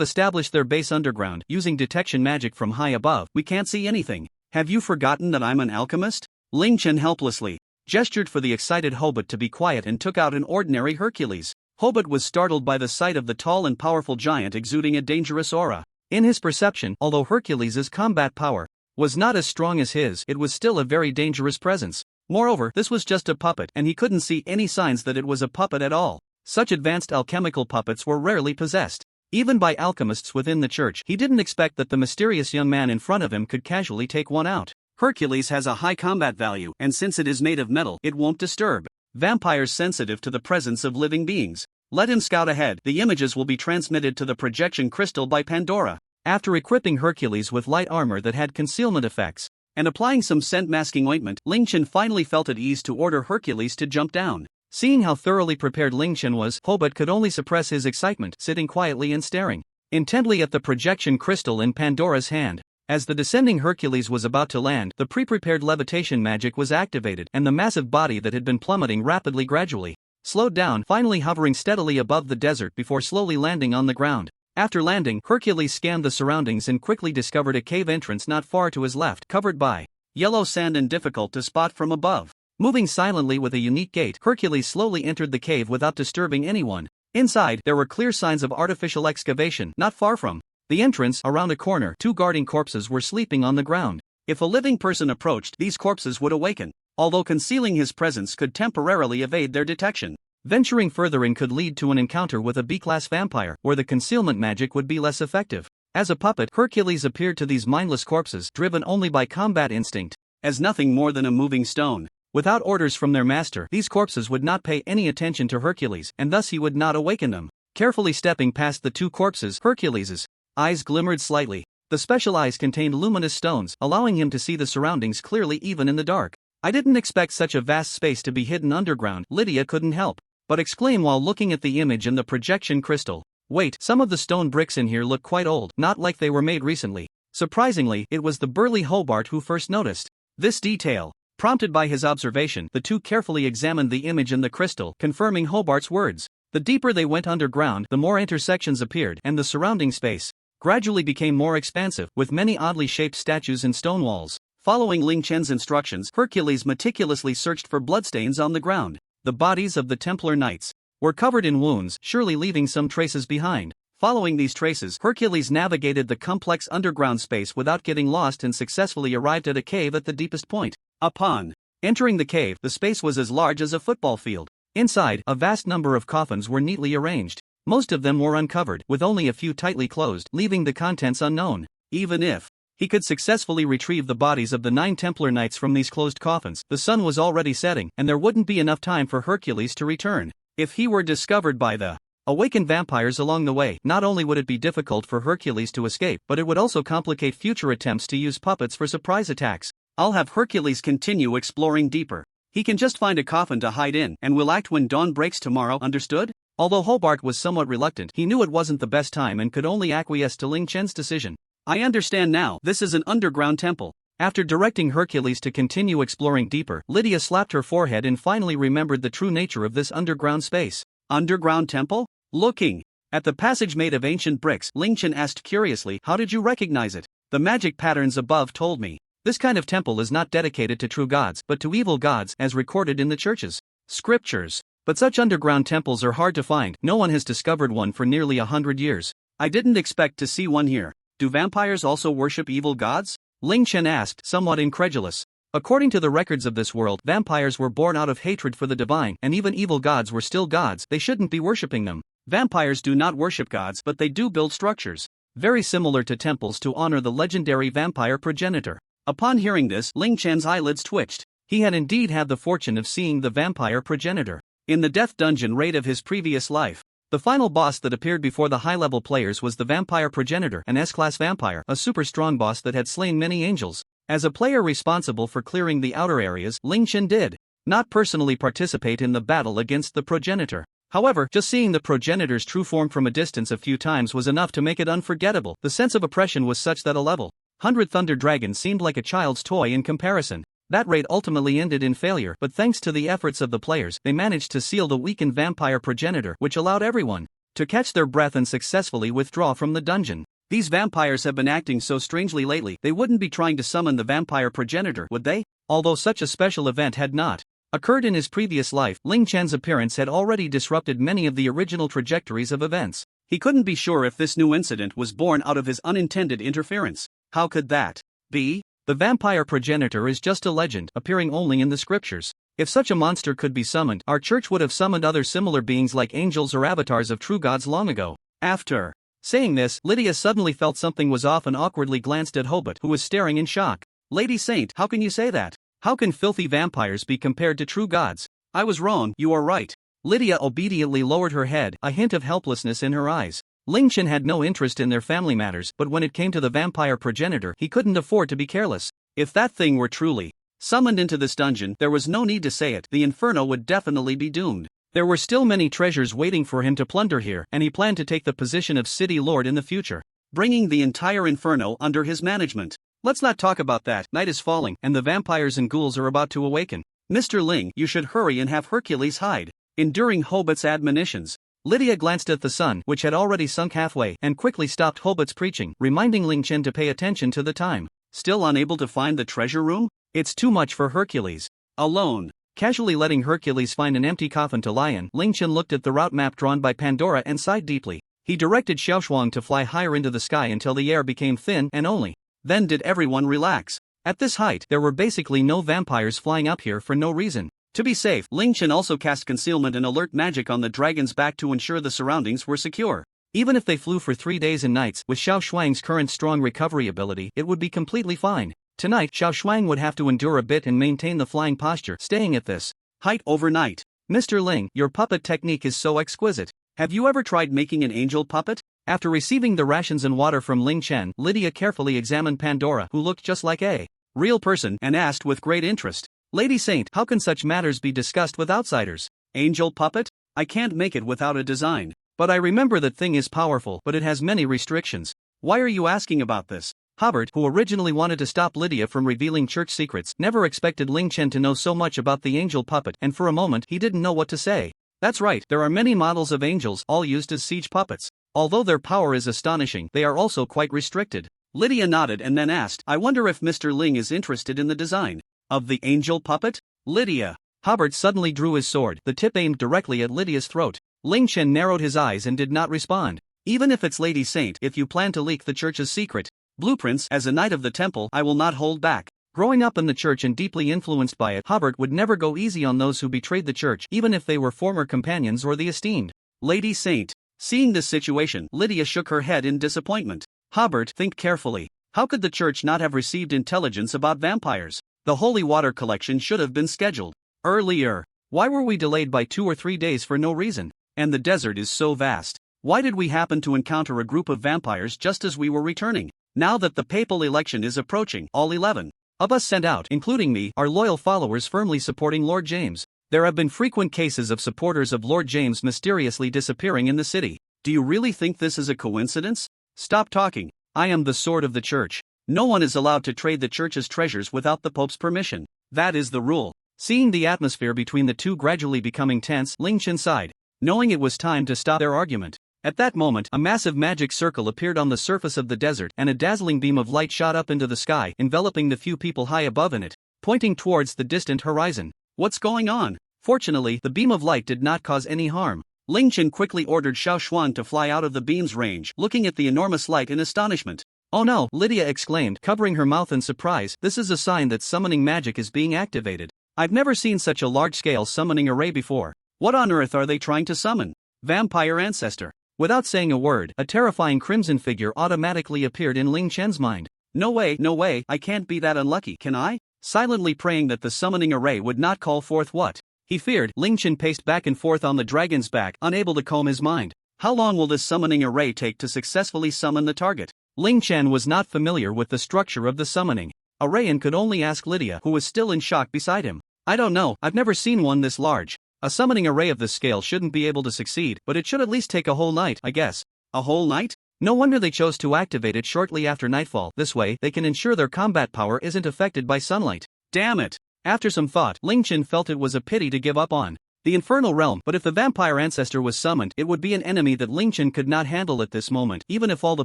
established their base underground, using detection magic from high above. We can't see anything. Have you forgotten that I'm an alchemist? Ling Chen helplessly gestured for the excited Hobart to be quiet and took out an ordinary Hercules. Hobart was startled by the sight of the tall and powerful giant exuding a dangerous aura. In his perception, although Hercules' combat power was not as strong as his, it was still a very dangerous presence. Moreover, this was just a puppet, and he couldn't see any signs that it was a puppet at all. Such advanced alchemical puppets were rarely possessed. Even by alchemists within the church, he didn't expect that the mysterious young man in front of him could casually take one out. Hercules has a high combat value, and since it is made of metal, it won't disturb vampires sensitive to the presence of living beings. Let him scout ahead. The images will be transmitted to the projection crystal by Pandora. After equipping Hercules with light armor that had concealment effects and applying some scent masking ointment, Ling Chen finally felt at ease to order Hercules to jump down. Seeing how thoroughly prepared Ling Chen was, Hobart could only suppress his excitement, sitting quietly and staring intently at the projection crystal in Pandora's hand. As the descending Hercules was about to land, the pre-prepared levitation magic was activated, and the massive body that had been plummeting rapidly gradually slowed down, finally hovering steadily above the desert before slowly landing on the ground. After landing, Hercules scanned the surroundings and quickly discovered a cave entrance not far to his left, covered by yellow sand and difficult to spot from above. Moving silently with a unique gait, Hercules slowly entered the cave without disturbing anyone. Inside, there were clear signs of artificial excavation. Not far from the entrance, around a corner, two guarding corpses were sleeping on the ground. If a living person approached, these corpses would awaken, although concealing his presence could temporarily evade their detection. Venturing further in could lead to an encounter with a B-class vampire, where the concealment magic would be less effective. As a puppet, Hercules appeared to these mindless corpses, driven only by combat instinct, as nothing more than a moving stone. Without orders from their master, these corpses would not pay any attention to Hercules, and thus he would not awaken them. Carefully stepping past the two corpses, Hercules' eyes glimmered slightly. The special eyes contained luminous stones, allowing him to see the surroundings clearly even in the dark. I didn't expect such a vast space to be hidden underground, Lydia couldn't help but exclaim while looking at the image in the projection crystal. Wait, some of the stone bricks in here look quite old, not like they were made recently. Surprisingly, it was the burly Hobart who first noticed this detail. Prompted by his observation, the two carefully examined the image in the crystal, confirming Hobart's words. The deeper they went underground, the more intersections appeared, and the surrounding space gradually became more expansive, with many oddly shaped statues and stone walls. Following Ling Chen's instructions, Hercules meticulously searched for bloodstains on the ground. The bodies of the Templar knights were covered in wounds, surely leaving some traces behind. Following these traces, Hercules navigated the complex underground space without getting lost and successfully arrived at a cave at the deepest point. Upon entering the cave, the space was as large as a football field. Inside, a vast number of coffins were neatly arranged. Most of them were uncovered, with only a few tightly closed, leaving the contents unknown. Even if he could successfully retrieve the bodies of the 9 Templar knights from these closed coffins, the sun was already setting, and there wouldn't be enough time for Hercules to return. If he were discovered by the awakened vampires along the way, not only would it be difficult for Hercules to escape, but it would also complicate future attempts to use puppets for surprise attacks. I'll have Hercules continue exploring deeper. He can just find a coffin to hide in, and will act when dawn breaks tomorrow, understood? Although Hobart was somewhat reluctant, he knew it wasn't the best time and could only acquiesce to Ling Chen's decision. I understand now, this is an underground temple. After directing Hercules to continue exploring deeper, Lydia slapped her forehead and finally remembered the true nature of this underground space. Underground temple? Looking at the passage made of ancient bricks, Ling Chen asked curiously, how did you recognize it? The magic patterns above told me. This kind of temple is not dedicated to true gods, but to evil gods, as recorded in the church's scriptures. But such underground temples are hard to find. No one has discovered one for nearly 100 years. I didn't expect to see one here. Do vampires also worship evil gods? Ling Chen asked, somewhat incredulous. According to the records of this world, vampires were born out of hatred for the divine, and even evil gods were still gods. They shouldn't be worshipping them. Vampires do not worship gods, but they do build structures very similar to temples to honor the legendary vampire progenitor. Upon hearing this, Ling Chen's eyelids twitched. He had indeed had the fortune of seeing the vampire progenitor in the death dungeon raid of his previous life. The final boss that appeared before the high-level players was the vampire progenitor, an S-class vampire, a super strong boss that had slain many angels. As a player responsible for clearing the outer areas, Ling Chen did not personally participate in the battle against the progenitor. However, just seeing the progenitor's true form from a distance a few times was enough to make it unforgettable. The sense of oppression was such that a level 100 Thunder Dragon seemed like a child's toy in comparison. That raid ultimately ended in failure, but thanks to the efforts of the players, they managed to seal the weakened vampire progenitor, which allowed everyone to catch their breath and successfully withdraw from the dungeon. These vampires have been acting so strangely lately, they wouldn't be trying to summon the vampire progenitor, would they? Although such a special event had not occurred in his previous life, Ling Chen's appearance had already disrupted many of the original trajectories of events. He couldn't be sure if this new incident was born out of his unintended interference. How could that be? The vampire progenitor is just a legend, appearing only in the scriptures. If such a monster could be summoned, our church would have summoned other similar beings like angels or avatars of true gods long ago. After saying this, Lydia suddenly felt something was off and awkwardly glanced at Hobart, who was staring in shock. Lady Saint, how can you say that? How can filthy vampires be compared to true gods? I was wrong, you are right. Lydia obediently lowered her head, a hint of helplessness in her eyes. Ling Chen had no interest in their family matters, but when it came to the vampire progenitor, he couldn't afford to be careless. If that thing were truly summoned into this dungeon, there was no need to say it, the inferno would definitely be doomed. There were still many treasures waiting for him to plunder here, and he planned to take the position of city lord in the future, bringing the entire inferno under his management. Let's not talk about that. Night is falling, and the vampires and ghouls are about to awaken. Mr. Ling, you should hurry and have Hercules hide. Enduring Hobart's admonitions, Lydia glanced at the sun, which had already sunk halfway, and quickly stopped Hobart's preaching, reminding Ling Chen to pay attention to the time. Still unable to find the treasure room? It's too much for Hercules alone. Casually letting Hercules find an empty coffin to lie in, Ling Chen looked at the route map drawn by Pandora and sighed deeply. He directed Xiaoshuang to fly higher into the sky until the air became thin, and only then did everyone relax. At this height, there were basically no vampires flying up here for no reason. To be safe, Ling Chen also cast concealment and alert magic on the dragon's back to ensure the surroundings were secure. Even if they flew for 3 days and nights, with Xiao Shuang's current strong recovery ability, it would be completely fine. Tonight Xiao Shuang would have to endure a bit and maintain the flying posture, staying at this height overnight. Mr. Ling, your puppet technique is so exquisite. Have you ever tried making an angel puppet? After receiving the rations and water from Ling Chen, Lydia carefully examined Pandora, who looked just like a real person, and asked with great interest, Lady Saint, how can such matters be discussed with outsiders? Angel puppet? I can't make it without a design. But I remember that thing is powerful, but it has many restrictions. Why are you asking about this? Hubbard, who originally wanted to stop Lydia from revealing church secrets, never expected Ling Chen to know so much about the angel puppet, and for a moment he didn't know what to say. That's right, there are many models of angels, all used as siege puppets. Although their power is astonishing, they are also quite restricted. Lydia nodded and then asked, I wonder if Mr. Ling is interested in the design of the angel puppet? Lydia. Hubbard suddenly drew his sword, the tip aimed directly at Lydia's throat. Ling Chen narrowed his eyes and did not respond. Even if it's Lady Saint, if you plan to leak the church's secret blueprints, as a knight of the temple, I will not hold back. Growing up in the church and deeply influenced by it, Hubbard would never go easy on those who betrayed the church, even if they were former companions or the esteemed Lady Saint. Seeing this situation, Lydia shook her head in disappointment. Hubbard, think carefully. How could the church not have received intelligence about vampires? The holy water collection should have been scheduled earlier. Why were we delayed by 2 or 3 days for no reason? And the desert is so vast. Why did we happen to encounter a group of vampires just as we were returning? Now that the papal election is approaching, all 11 of us sent out, including me, are loyal followers firmly supporting Lord James. There have been frequent cases of supporters of Lord James mysteriously disappearing in the city. Do you really think this is a coincidence? Stop talking. I am the sword of the church. No one is allowed to trade the church's treasures without the Pope's permission. That is the rule. Seeing the atmosphere between the two gradually becoming tense, Ling Chen sighed, knowing it was time to stop their argument. At that moment, a massive magic circle appeared on the surface of the desert, and a dazzling beam of light shot up into the sky, enveloping the few people high above in it, pointing towards the distant horizon. What's going on? Fortunately, the beam of light did not cause any harm. Ling Chen quickly ordered Xiao Xuan to fly out of the beam's range, looking at the enormous light in astonishment. Oh no, Lydia exclaimed, covering her mouth in surprise. This is a sign that summoning magic is being activated. I've never seen such a large-scale summoning array before. What on earth are they trying to summon? Vampire ancestor. Without saying a word, a terrifying crimson figure automatically appeared in Ling Chen's mind. No way, I can't be that unlucky, can I? Silently praying that the summoning array would not call forth what he feared, Ling Chen paced back and forth on the dragon's back, unable to calm his mind. How long will this summoning array take to successfully summon the target? Ling Chen was not familiar with the structure of the summoning array and could only ask Lydia, who was still in shock beside him. I don't know, I've never seen one this large. A summoning array of this scale shouldn't be able to succeed, but it should at least take a whole night, I guess. A whole night? No wonder they chose to activate it shortly after nightfall. This way, they can ensure their combat power isn't affected by sunlight. Damn it! After some thought, Ling Chen felt it was a pity to give up on the infernal realm, but if the vampire ancestor was summoned, it would be an enemy that Ling Chen could not handle at this moment, even if all the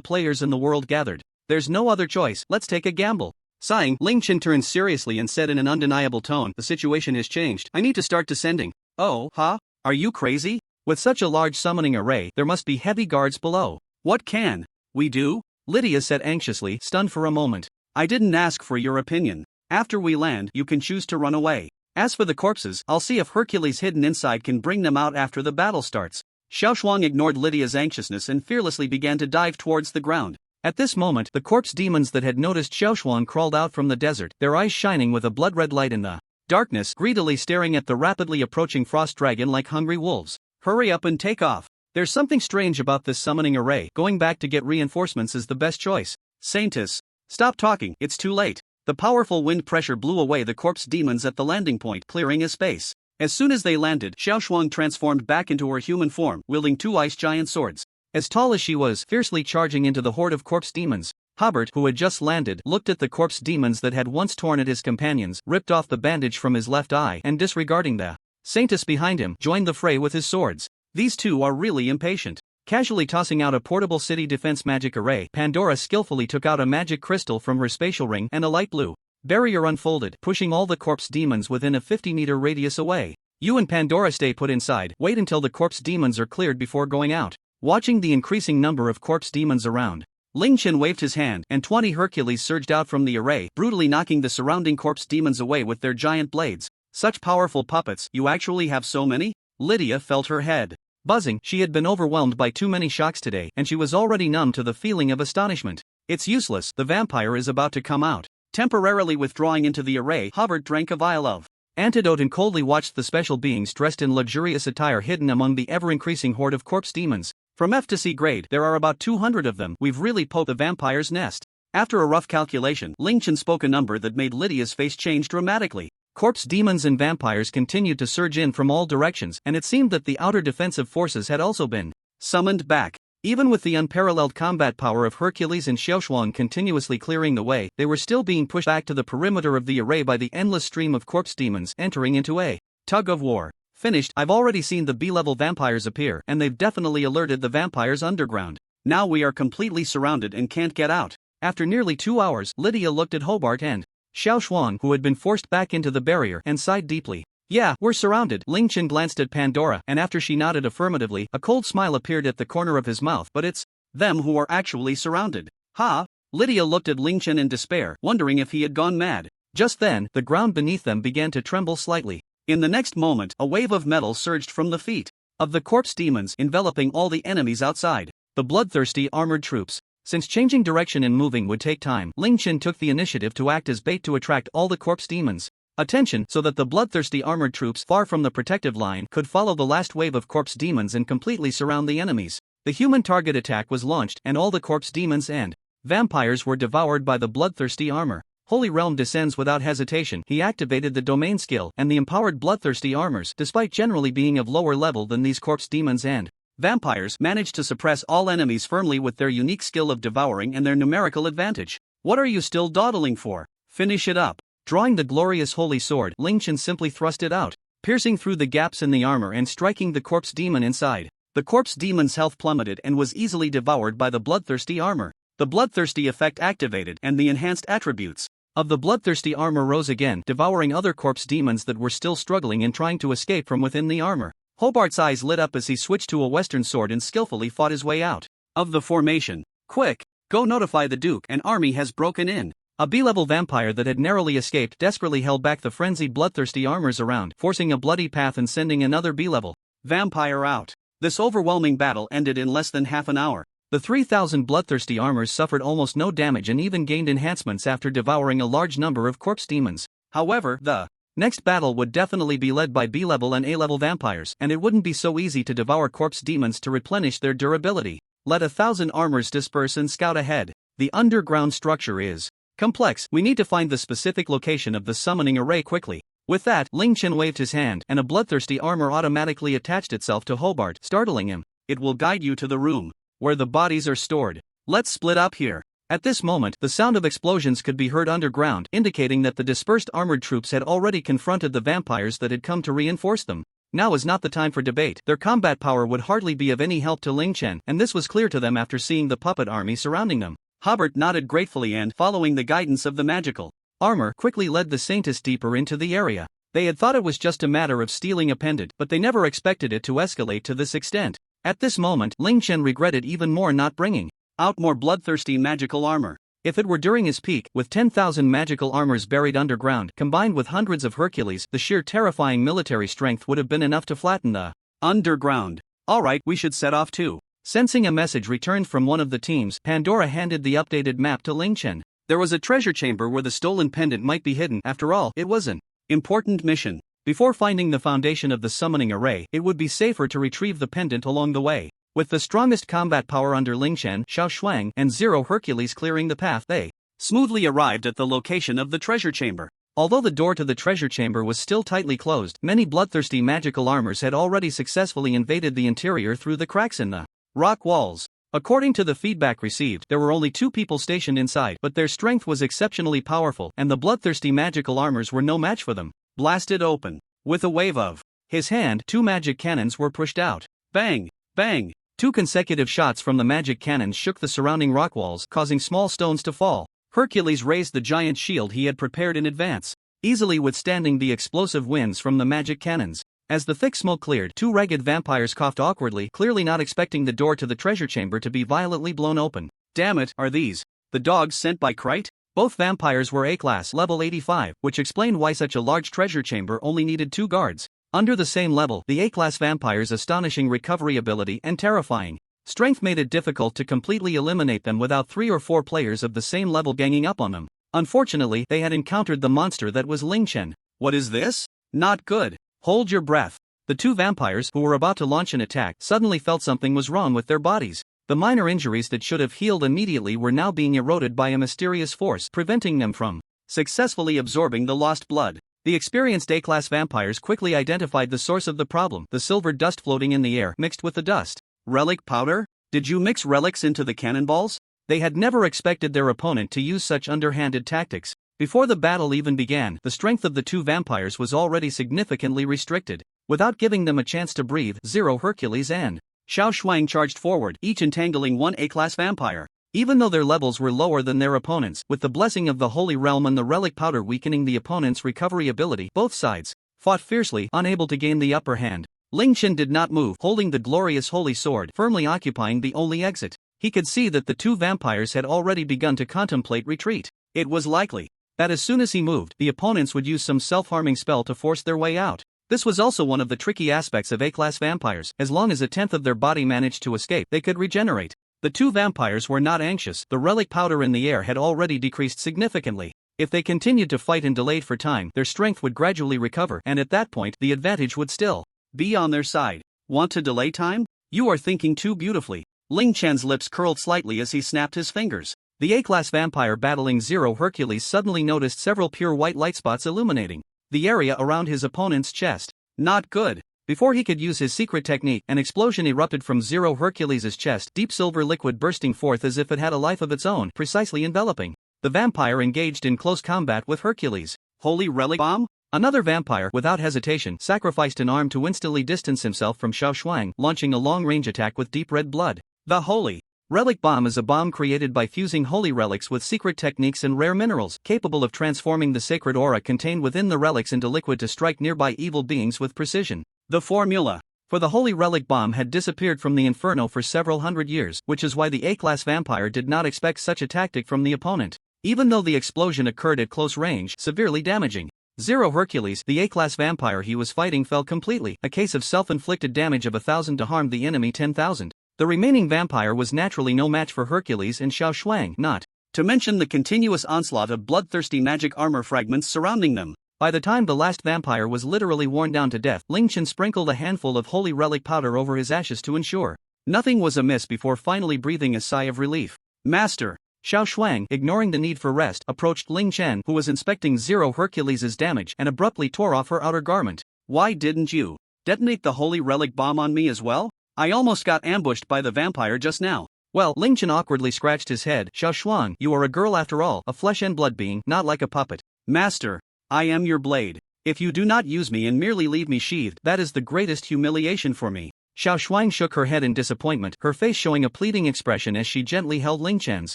players in the world gathered. There's no other choice, let's take a gamble. Sighing, Ling Chen turned seriously and said in an undeniable tone, the situation has changed. I need to start descending. Oh, huh? Are you crazy? With such a large summoning array, there must be heavy guards below. What can we do? Lydia said anxiously, stunned for a moment. I didn't ask for your opinion. After we land, you can choose to run away. As for the corpses, I'll see if Hercules hidden inside can bring them out after the battle starts. Xiao Shuang ignored Lydia's anxiousness and fearlessly began to dive towards the ground. At this moment, the corpse demons that had noticed Xiao Shuang crawled out from the desert, their eyes shining with a blood-red light in the darkness, greedily staring at the rapidly approaching frost dragon like hungry wolves. Hurry up and take off. There's something strange about this summoning array. Going back to get reinforcements is the best choice. Saintess, stop talking, it's too late. The powerful wind pressure blew away the corpse demons at the landing point, clearing a space. As soon as they landed, Xiao Shuang transformed back into her human form, wielding 2 ice giant swords. As tall as she was, fiercely charging into the horde of corpse demons. Hubbard, who had just landed, looked at the corpse demons that had once torn at his companions, ripped off the bandage from his left eye, and disregarding the Saintess behind him, joined the fray with his swords. These two are really impatient. Casually tossing out a portable city defense magic array, Pandora skillfully took out a magic crystal from her spatial ring and a light blue barrier unfolded, pushing all the corpse demons within a 50-meter radius away. You and Pandora stay put inside, wait until the corpse demons are cleared before going out. Watching the increasing number of corpse demons around, Ling Chen waved his hand, and 20 Hercules surged out from the array, brutally knocking the surrounding corpse demons away with their giant blades. Such powerful puppets, you actually have so many? Lydia felt her head buzzing. She had been overwhelmed by too many shocks today, and she was already numb to the feeling of astonishment. It's useless, the vampire is about to come out. Temporarily withdrawing into the array, Hubbard drank a vial of antidote and coldly watched the special beings dressed in luxurious attire hidden among the ever-increasing horde of corpse demons. From F to C grade, there are about 200 of them. We've really poked the vampire's nest. After a rough calculation, Ling Chen spoke a number that made Lydia's face change dramatically. Corpse demons and vampires continued to surge in from all directions, and it seemed that the outer defensive forces had also been summoned back. Even with the unparalleled combat power of Hercules and Xiaoshuang continuously clearing the way, they were still being pushed back to the perimeter of the array by the endless stream of corpse demons entering into a tug of war. Finished. I've already seen the B-level vampires appear, and they've definitely alerted the vampires underground. Now we are completely surrounded and can't get out. After nearly 2 hours, Lydia looked at Hobart and Xiaoshuang, who had been forced back into the barrier, and sighed deeply. Yeah, we're surrounded. Ling Chen glanced at Pandora, and after she nodded affirmatively, a cold smile appeared at the corner of his mouth. But it's them who are actually surrounded. Ha! Lydia looked at Ling Chen in despair, wondering if he had gone mad. Just then, the ground beneath them began to tremble slightly. In the next moment, a wave of metal surged from the feet of the corpse demons, enveloping all the enemies outside. The bloodthirsty armored troops. Since changing direction and moving would take time, Ling Chen took the initiative to act as bait to attract all the corpse demons' attention so that the bloodthirsty armored troops far from the protective line could follow the last wave of corpse demons and completely surround the enemies. The human target attack was launched, and all the corpse demons and vampires were devoured by the bloodthirsty armor. Holy Realm descends without hesitation. He activated the domain skill, and the empowered bloodthirsty armors, despite generally being of lower level than these corpse demons and vampires, managed to suppress all enemies firmly with their unique skill of devouring and their numerical advantage. What are you still dawdling for? Finish it up. Drawing the glorious holy sword, Ling Chen simply thrust it out, piercing through the gaps in the armor and striking the corpse demon inside. The corpse demon's health plummeted and was easily devoured by the bloodthirsty armor. The bloodthirsty effect activated, and the enhanced attributes of the bloodthirsty armor rose again, devouring other corpse demons that were still struggling and trying to escape from within the armor. Hobart's eyes lit up as he switched to a western sword and skillfully fought his way out of the formation. Quick! Go notify the Duke, an army has broken in. A B-level vampire that had narrowly escaped desperately held back the frenzied bloodthirsty armors around, forcing a bloody path and sending another B-level vampire out. This overwhelming battle ended in less than half an hour. The 3,000 bloodthirsty armors suffered almost no damage and even gained enhancements after devouring a large number of corpse demons. However, the next battle would definitely be led by B-level and A-level vampires, and it wouldn't be so easy to devour corpse demons to replenish their durability. Let 1,000 armors disperse and scout ahead. The underground structure is complex. We need to find the specific location of the summoning array quickly. With that, Ling Chen waved his hand, and a bloodthirsty armor automatically attached itself to Hobart, startling him. It will guide you to the room where the bodies are stored. Let's split up here. At this moment, the sound of explosions could be heard underground, indicating that the dispersed armored troops had already confronted the vampires that had come to reinforce them. Now is not the time for debate. Their combat power would hardly be of any help to Ling Chen, and this was clear to them after seeing the puppet army surrounding them. Hubbard nodded gratefully and, following the guidance of the magical armor, quickly led the Saintess deeper into the area. They had thought it was just a matter of stealing a pendant, but they never expected it to escalate to this extent. At this moment, Ling Chen regretted even more not bringing out more bloodthirsty magical armor. If it were during his peak, with 10,000 magical armors buried underground, combined with hundreds of Hercules, the sheer terrifying military strength would have been enough to flatten the underground. Alright, we should set off too. Sensing a message returned from one of the teams, Pandora handed the updated map to Ling Chen. There was a treasure chamber where the stolen pendant might be hidden. After all, it was an important mission. Before finding the foundation of the summoning array, it would be safer to retrieve the pendant along the way. With the strongest combat power under Ling Chen, Xiaoshuang, and Zero Hercules clearing the path, they smoothly arrived at the location of the treasure chamber. Although the door to the treasure chamber was still tightly closed, many bloodthirsty magical armors had already successfully invaded the interior through the cracks in the rock walls. According to the feedback received, there were only 2 people stationed inside, but their strength was exceptionally powerful, and the bloodthirsty magical armors were no match for them. Blasted open. With a wave of his hand, 2 magic cannons were pushed out. Bang! Bang! 2 consecutive shots from the magic cannons shook the surrounding rock walls, causing small stones to fall. Hercules raised the giant shield he had prepared in advance, easily withstanding the explosive winds from the magic cannons. As the thick smoke cleared, 2 ragged vampires coughed awkwardly, clearly not expecting the door to the treasure chamber to be violently blown open. Damn it, are these the dogs sent by Krite? Both vampires were A-class, level 85, which explained why such a large treasure chamber only needed 2 guards. Under the same level, the A-class vampires' astonishing recovery ability and terrifying strength made it difficult to completely eliminate them without 3 or 4 players of the same level ganging up on them. Unfortunately, they had encountered the monster that was Ling Chen. What is this? Not good. Hold your breath. The two vampires who were about to launch an attack suddenly felt something was wrong with their bodies. The minor injuries that should have healed immediately were now being eroded by a mysterious force, preventing them from successfully absorbing the lost blood. The experienced A-class vampires quickly identified the source of the problem: the silver dust floating in the air mixed with the dust. Relic powder? Did you mix relics into the cannonballs? They had never expected their opponent to use such underhanded tactics. Before the battle even began, the strength of the two vampires was already significantly restricted. Without giving them a chance to breathe, Zero, Hercules and Xiao Shuang charged forward, each entangling one A-class vampire. Even though their levels were lower than their opponents, with the blessing of the Holy Realm and the relic powder weakening the opponent's recovery ability, both sides fought fiercely, unable to gain the upper hand. Ling Chen did not move, holding the glorious holy sword firmly occupying the only exit. He could see that the two vampires had already begun to contemplate retreat. It was likely that as soon as he moved, the opponents would use some self-harming spell to force their way out. This was also one of the tricky aspects of A-class vampires. As long as a tenth of their body managed to escape, they could regenerate. The two vampires were not anxious. The relic powder in the air had already decreased significantly. If they continued to fight and delayed for time, their strength would gradually recover, and at that point, the advantage would still be on their side. Want to delay time? You are thinking too beautifully. Ling Chen's lips curled slightly as he snapped his fingers. The A-class vampire battling Zero Hercules suddenly noticed several pure white light spots illuminating the area around his opponent's chest. Not good. Before he could use his secret technique, an explosion erupted from Zero Hercules' chest, deep silver liquid bursting forth as if it had a life of its own, precisely enveloping the vampire engaged in close combat with Hercules. Holy relic bomb? Another vampire, without hesitation, sacrificed an arm to instantly distance himself from Xiao Shuang, launching a long-range attack with deep red blood. The holy relic bomb is a bomb created by fusing holy relics with secret techniques and rare minerals, capable of transforming the sacred aura contained within the relics into liquid to strike nearby evil beings with precision. The formula for the holy relic bomb had disappeared from the inferno for several hundred years, which is why the A-class vampire did not expect such a tactic from the opponent. Even though the explosion occurred at close range, severely damaging Zero Hercules, the A-class vampire he was fighting, fell completely, a case of self-inflicted damage of 1,000 to harm the enemy 10,000. The remaining vampire was naturally no match for Hercules and Xiao Shuang, not to mention the continuous onslaught of bloodthirsty magic armor fragments surrounding them. By the time the last vampire was literally worn down to death, Ling Chen sprinkled a handful of holy relic powder over his ashes to ensure nothing was amiss before finally breathing a sigh of relief. Master! Xiao Shuang, ignoring the need for rest, approached Ling Chen, who was inspecting Zero Hercules' damage, and abruptly tore off her outer garment. Why didn't you detonate the holy relic bomb on me as well? I almost got ambushed by the vampire just now. Well, Ling Chen awkwardly scratched his head. Xiao Shuang, you are a girl after all, a flesh and blood being, not like a puppet. Master! I am your blade. If you do not use me and merely leave me sheathed, that is the greatest humiliation for me. Xiao Shuang shook her head in disappointment, her face showing a pleading expression as she gently held Ling Chen's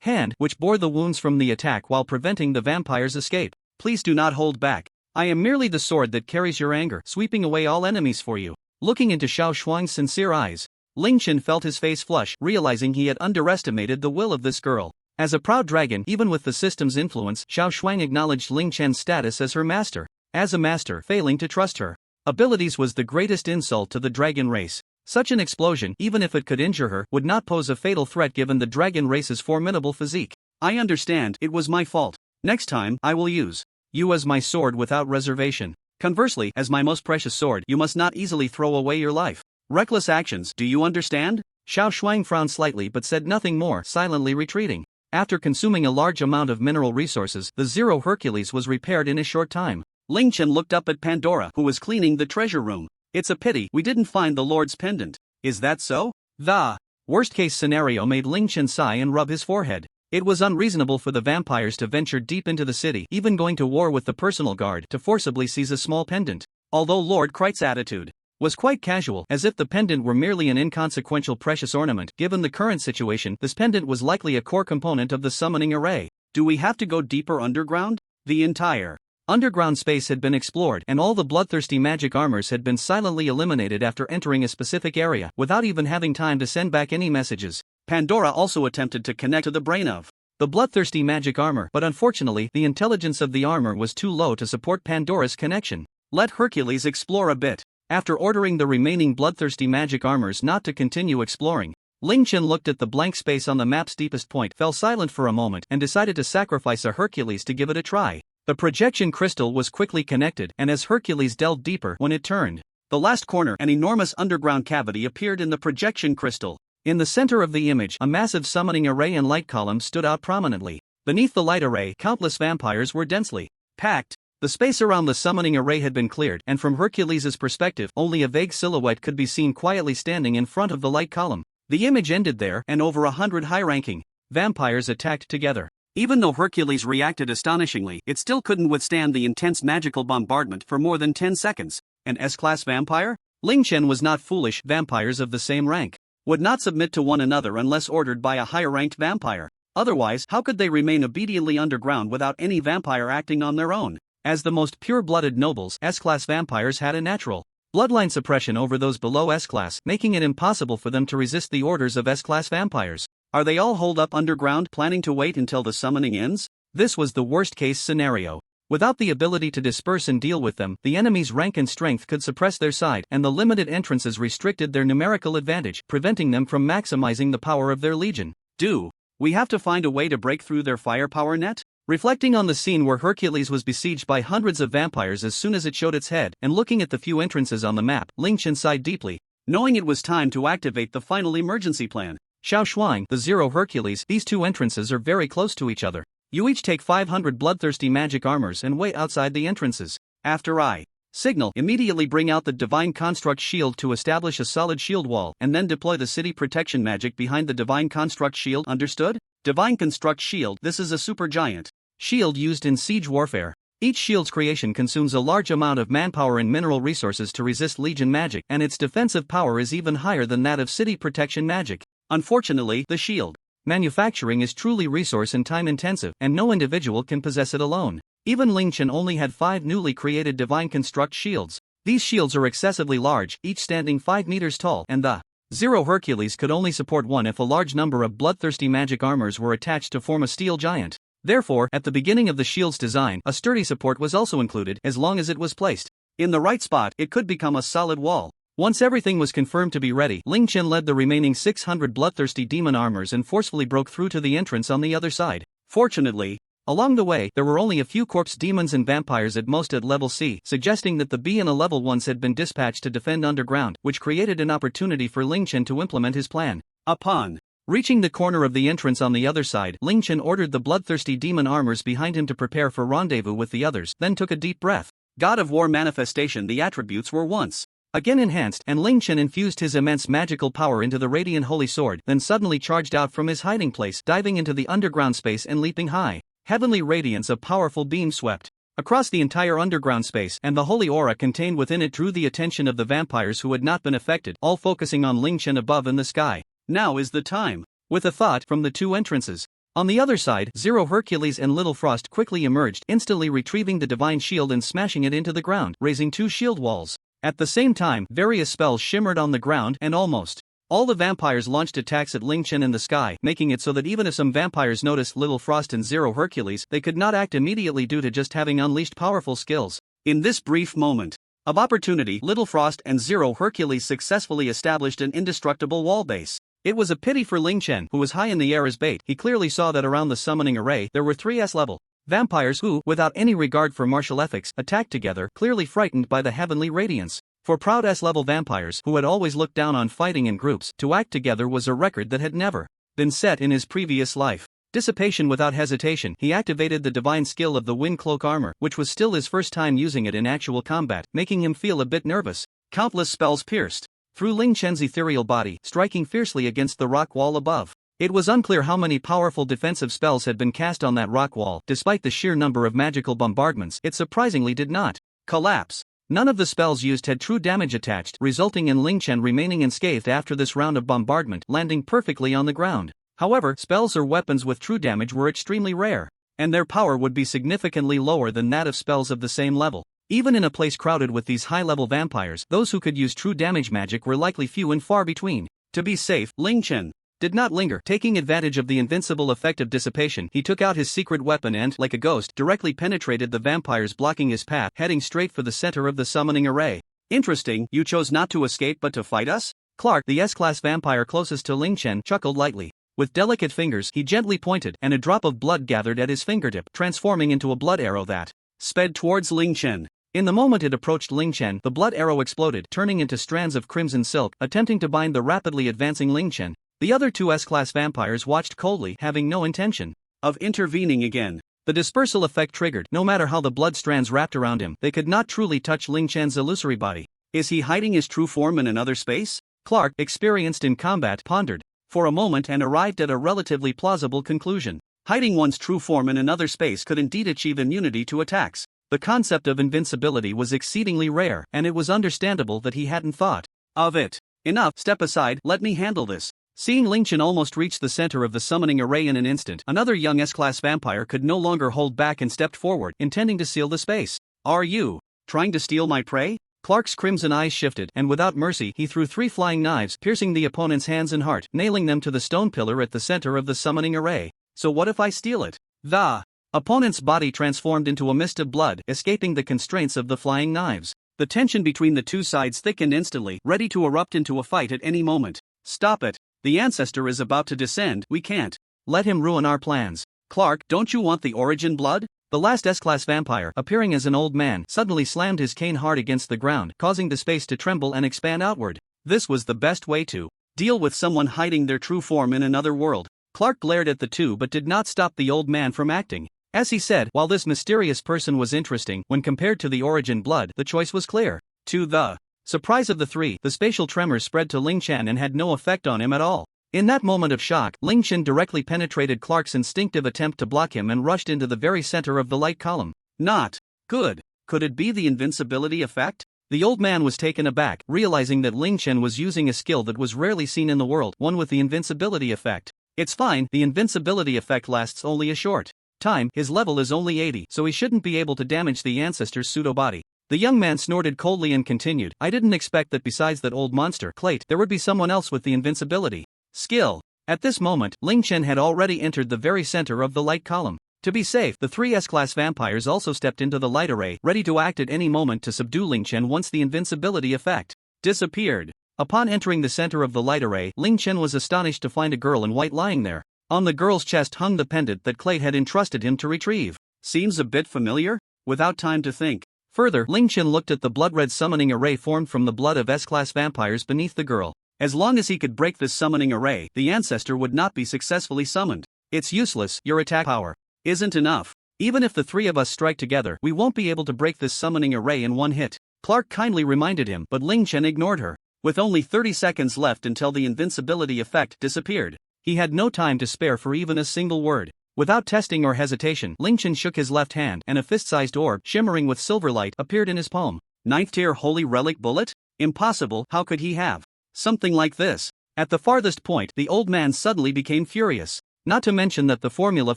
hand, which bore the wounds from the attack while preventing the vampire's escape. Please do not hold back. I am merely the sword that carries your anger, sweeping away all enemies for you. Looking into Xiao Shuang's sincere eyes, Ling Chen felt his face flush, realizing he had underestimated the will of this girl. As a proud dragon, even with the system's influence, Xiao Shuang acknowledged Ling Chen's status as her master. As a master, failing to trust her abilities was the greatest insult to the dragon race. Such an explosion, even if it could injure her, would not pose a fatal threat given the dragon race's formidable physique. I understand, it was my fault. Next time, I will use you as my sword without reservation. Conversely, as my most precious sword, you must not easily throw away your life. Reckless actions, do you understand? Xiao Shuang frowned slightly but said nothing more, silently retreating. After consuming a large amount of mineral resources, the Zero Hercules was repaired in a short time. Ling Chen looked up at Pandora, who was cleaning the treasure room. It's a pity we didn't find the Lord's pendant. Is that so? The worst-case scenario made Ling Chen sigh and rub his forehead. It was unreasonable for the vampires to venture deep into the city, even going to war with the personal guard, to forcibly seize a small pendant. Although Lord Krite's attitude was quite casual, as if the pendant were merely an inconsequential precious ornament, given the current situation, this pendant was likely a core component of the summoning array. Do we have to go deeper underground? The entire underground space had been explored, and all the bloodthirsty magic armors had been silently eliminated after entering a specific area, without even having time to send back any messages. Pandora also attempted to connect to the brain of the bloodthirsty magic armor, but unfortunately, the intelligence of the armor was too low to support Pandora's connection. Let Hercules explore a bit. After ordering the remaining bloodthirsty magic armors not to continue exploring, Ling Chen looked at the blank space on the map's deepest point, fell silent for a moment, and decided to sacrifice a Hercules to give it a try. The projection crystal was quickly connected, and as Hercules delved deeper, when it turned the last corner, an enormous underground cavity appeared in the projection crystal. In the center of the image, a massive summoning array and light column stood out prominently. Beneath the light array, countless vampires were densely packed. The space around the summoning array had been cleared, and from Hercules' perspective, only a vague silhouette could be seen quietly standing in front of the light column. The image ended there, and over 100 high-ranking vampires attacked together. Even though Hercules reacted astonishingly, it still couldn't withstand the intense magical bombardment for more than 10 seconds. An S-class vampire? Ling Chen was not foolish. Vampires of the same rank would not submit to one another unless ordered by a higher-ranked vampire. Otherwise, how could they remain obediently underground without any vampire acting on their own? As the most pure-blooded nobles, S-class vampires had a natural bloodline suppression over those below S-class, making it impossible for them to resist the orders of S-class vampires. Are they all holed up underground, planning to wait until the summoning ends? This was the worst-case scenario. Without the ability to disperse and deal with them, the enemy's rank and strength could suppress their side, and the limited entrances restricted their numerical advantage, preventing them from maximizing the power of their legion. Do we have to find a way to break through their firepower net? Reflecting on the scene where Hercules was besieged by hundreds of vampires as soon as it showed its head, and looking at the few entrances on the map, Ling Chen sighed deeply, knowing it was time to activate the final emergency plan. Xiao Shuang, the Zero Hercules, these two entrances are very close to each other. You each take 500 bloodthirsty magic armors and wait outside the entrances. After I signal, immediately bring out the Divine Construct Shield to establish a solid shield wall, and then deploy the city protection magic behind the Divine Construct Shield, understood? Divine Construct Shield, this is a supergiant shield used in siege warfare. Each shield's creation consumes a large amount of manpower and mineral resources to resist legion magic, and its defensive power is even higher than that of city protection magic. Unfortunately, the shield manufacturing is truly resource and time intensive, and no individual can possess it alone. Even Ling Chen only had 5 newly created Divine Construct shields. These shields are excessively large, each standing 5 meters tall, and the Zero Hercules could only support one if a large number of bloodthirsty magic armors were attached to form a steel giant. Therefore, at the beginning of the shield's design, a sturdy support was also included. As long as it was placed in the right spot, it could become a solid wall. Once everything was confirmed to be ready, Ling Chen led the remaining 600 bloodthirsty demon armors and forcefully broke through to the entrance on the other side. Fortunately, along the way, there were only a few corpse demons and vampires at most at level C, suggesting that the B and A level ones had been dispatched to defend underground, which created an opportunity for Ling Chen to implement his plan. Upon reaching the corner of the entrance on the other side, Ling Chen ordered the bloodthirsty demon armors behind him to prepare for rendezvous with the others, then took a deep breath. God of War manifestation. The attributes were once again enhanced, and Ling Chen infused his immense magical power into the radiant holy sword, then suddenly charged out from his hiding place, diving into the underground space and leaping high. Heavenly radiance of powerful beam swept across the entire underground space, and the holy aura contained within it drew the attention of the vampires who had not been affected, all focusing on Ling Chen above in the sky. Now is the time. With a thought from the two entrances. On the other side, Zero Hercules and Little Frost quickly emerged, instantly retrieving the divine shield and smashing it into the ground, raising 2 shield walls. At the same time, various spells shimmered on the ground, and almost all the vampires launched attacks at Ling Chen in the sky, making it so that even if some vampires noticed Little Frost and Zero Hercules, they could not act immediately due to just having unleashed powerful skills. In this brief moment of opportunity, Little Frost and Zero Hercules successfully established an indestructible wall base. It was a pity for Ling Chen, who was high in the air as bait. He clearly saw that around the summoning array there were 3 S-level vampires who, without any regard for martial ethics, attacked together, clearly frightened by the heavenly radiance. For proud S-level vampires, who had always looked down on fighting in groups, to act together was a record that had never been set in his previous life. Dissipation. Without hesitation, he activated the divine skill of the Wind Cloak armor, which was still his first time using it in actual combat, making him feel a bit nervous. Countless spells pierced through Ling Chen's ethereal body, striking fiercely against the rock wall above. It was unclear how many powerful defensive spells had been cast on that rock wall. Despite the sheer number of magical bombardments, it surprisingly did not collapse. None of the spells used had true damage attached, resulting in Ling Chen remaining unscathed after this round of bombardment, landing perfectly on the ground. However, spells or weapons with true damage were extremely rare, and their power would be significantly lower than that of spells of the same level. Even in a place crowded with these high-level vampires, those who could use true damage magic were likely few and far between. To be safe, Ling Chen did not linger. Taking advantage of the invincible effect of dissipation, he took out his secret weapon and, like a ghost, directly penetrated the vampires blocking his path, heading straight for the center of the summoning array. Interesting, you chose not to escape but to fight us? Clark, the S-class vampire closest to Ling Chen, chuckled lightly. With delicate fingers, he gently pointed, and a drop of blood gathered at his fingertip, transforming into a blood arrow that sped towards Ling Chen. In the moment it approached Ling Chen, the blood arrow exploded, turning into strands of crimson silk, attempting to bind the rapidly advancing Ling Chen. The other two S-class vampires watched coldly, having no intention of intervening again. The dispersal effect triggered. No matter how the blood strands wrapped around him, they could not truly touch Ling Chen's illusory body. Is he hiding his true form in another space? Clark, experienced in combat, pondered for a moment and arrived at a relatively plausible conclusion. Hiding one's true form in another space could indeed achieve immunity to attacks. The concept of invincibility was exceedingly rare, and it was understandable that he hadn't thought of it. Enough, step aside, let me handle this. Seeing Ling Chen almost reach the center of the summoning array in an instant, another young S-class vampire could no longer hold back and stepped forward, intending to seal the space. Are you trying to steal my prey? Clark's crimson eyes shifted, and without mercy he threw 3 flying knives, piercing the opponent's hands and heart, nailing them to the stone pillar at the center of the summoning array. So what if I steal it? The opponent's body transformed into a mist of blood, escaping the constraints of the flying knives. The tension between the two sides thickened instantly, ready to erupt into a fight at any moment. Stop it. The ancestor is about to descend, we can't let him ruin our plans. Clark, don't you want the origin blood? The last S-class vampire, appearing as an old man, suddenly slammed his cane hard against the ground, causing the space to tremble and expand outward. This was the best way to deal with someone hiding their true form in another world. Clark glared at the two but did not stop the old man from acting. As he said, while this mysterious person was interesting, when compared to the origin blood, the choice was clear. To the surprise of the three, the spatial tremors spread to Ling Chen and had no effect on him at all. In that moment of shock, Ling Chen directly penetrated Clark's instinctive attempt to block him and rushed into the very center of the light column. Not good. Could it be the invincibility effect? The old man was taken aback, realizing that Ling Chen was using a skill that was rarely seen in the world, one with the invincibility effect. It's fine, the invincibility effect lasts only a short time, his level is only 80, so he shouldn't be able to damage the ancestor's pseudo-body. The young man snorted coldly and continued, I didn't expect that besides that old monster, Clate, there would be someone else with the invincibility skill. At this moment, Ling Chen had already entered the very center of the light column. To be safe, the 3 S-class vampires also stepped into the light array, ready to act at any moment to subdue Ling Chen once the invincibility effect disappeared. Upon entering the center of the light array, Ling Chen was astonished to find a girl in white lying there. On the girl's chest hung the pendant that Clate had entrusted him to retrieve. Seems a bit familiar? Without time to think further, Ling Chen looked at the blood-red summoning array formed from the blood of S-class vampires beneath the girl. As long as he could break this summoning array, the ancestor would not be successfully summoned. It's useless, your attack power isn't enough. Even if the 3 of us strike together, we won't be able to break this summoning array in one hit. Clark kindly reminded him, but Ling Chen ignored her. With only 30 seconds left until the invincibility effect disappeared, he had no time to spare for even a single word. Without testing or hesitation, Ling Chen shook his left hand, and a fist-sized orb, shimmering with silver light, appeared in his palm. 9th tier holy relic bullet? Impossible, how could he have something like this? At the farthest point, the old man suddenly became furious. Not to mention that the formula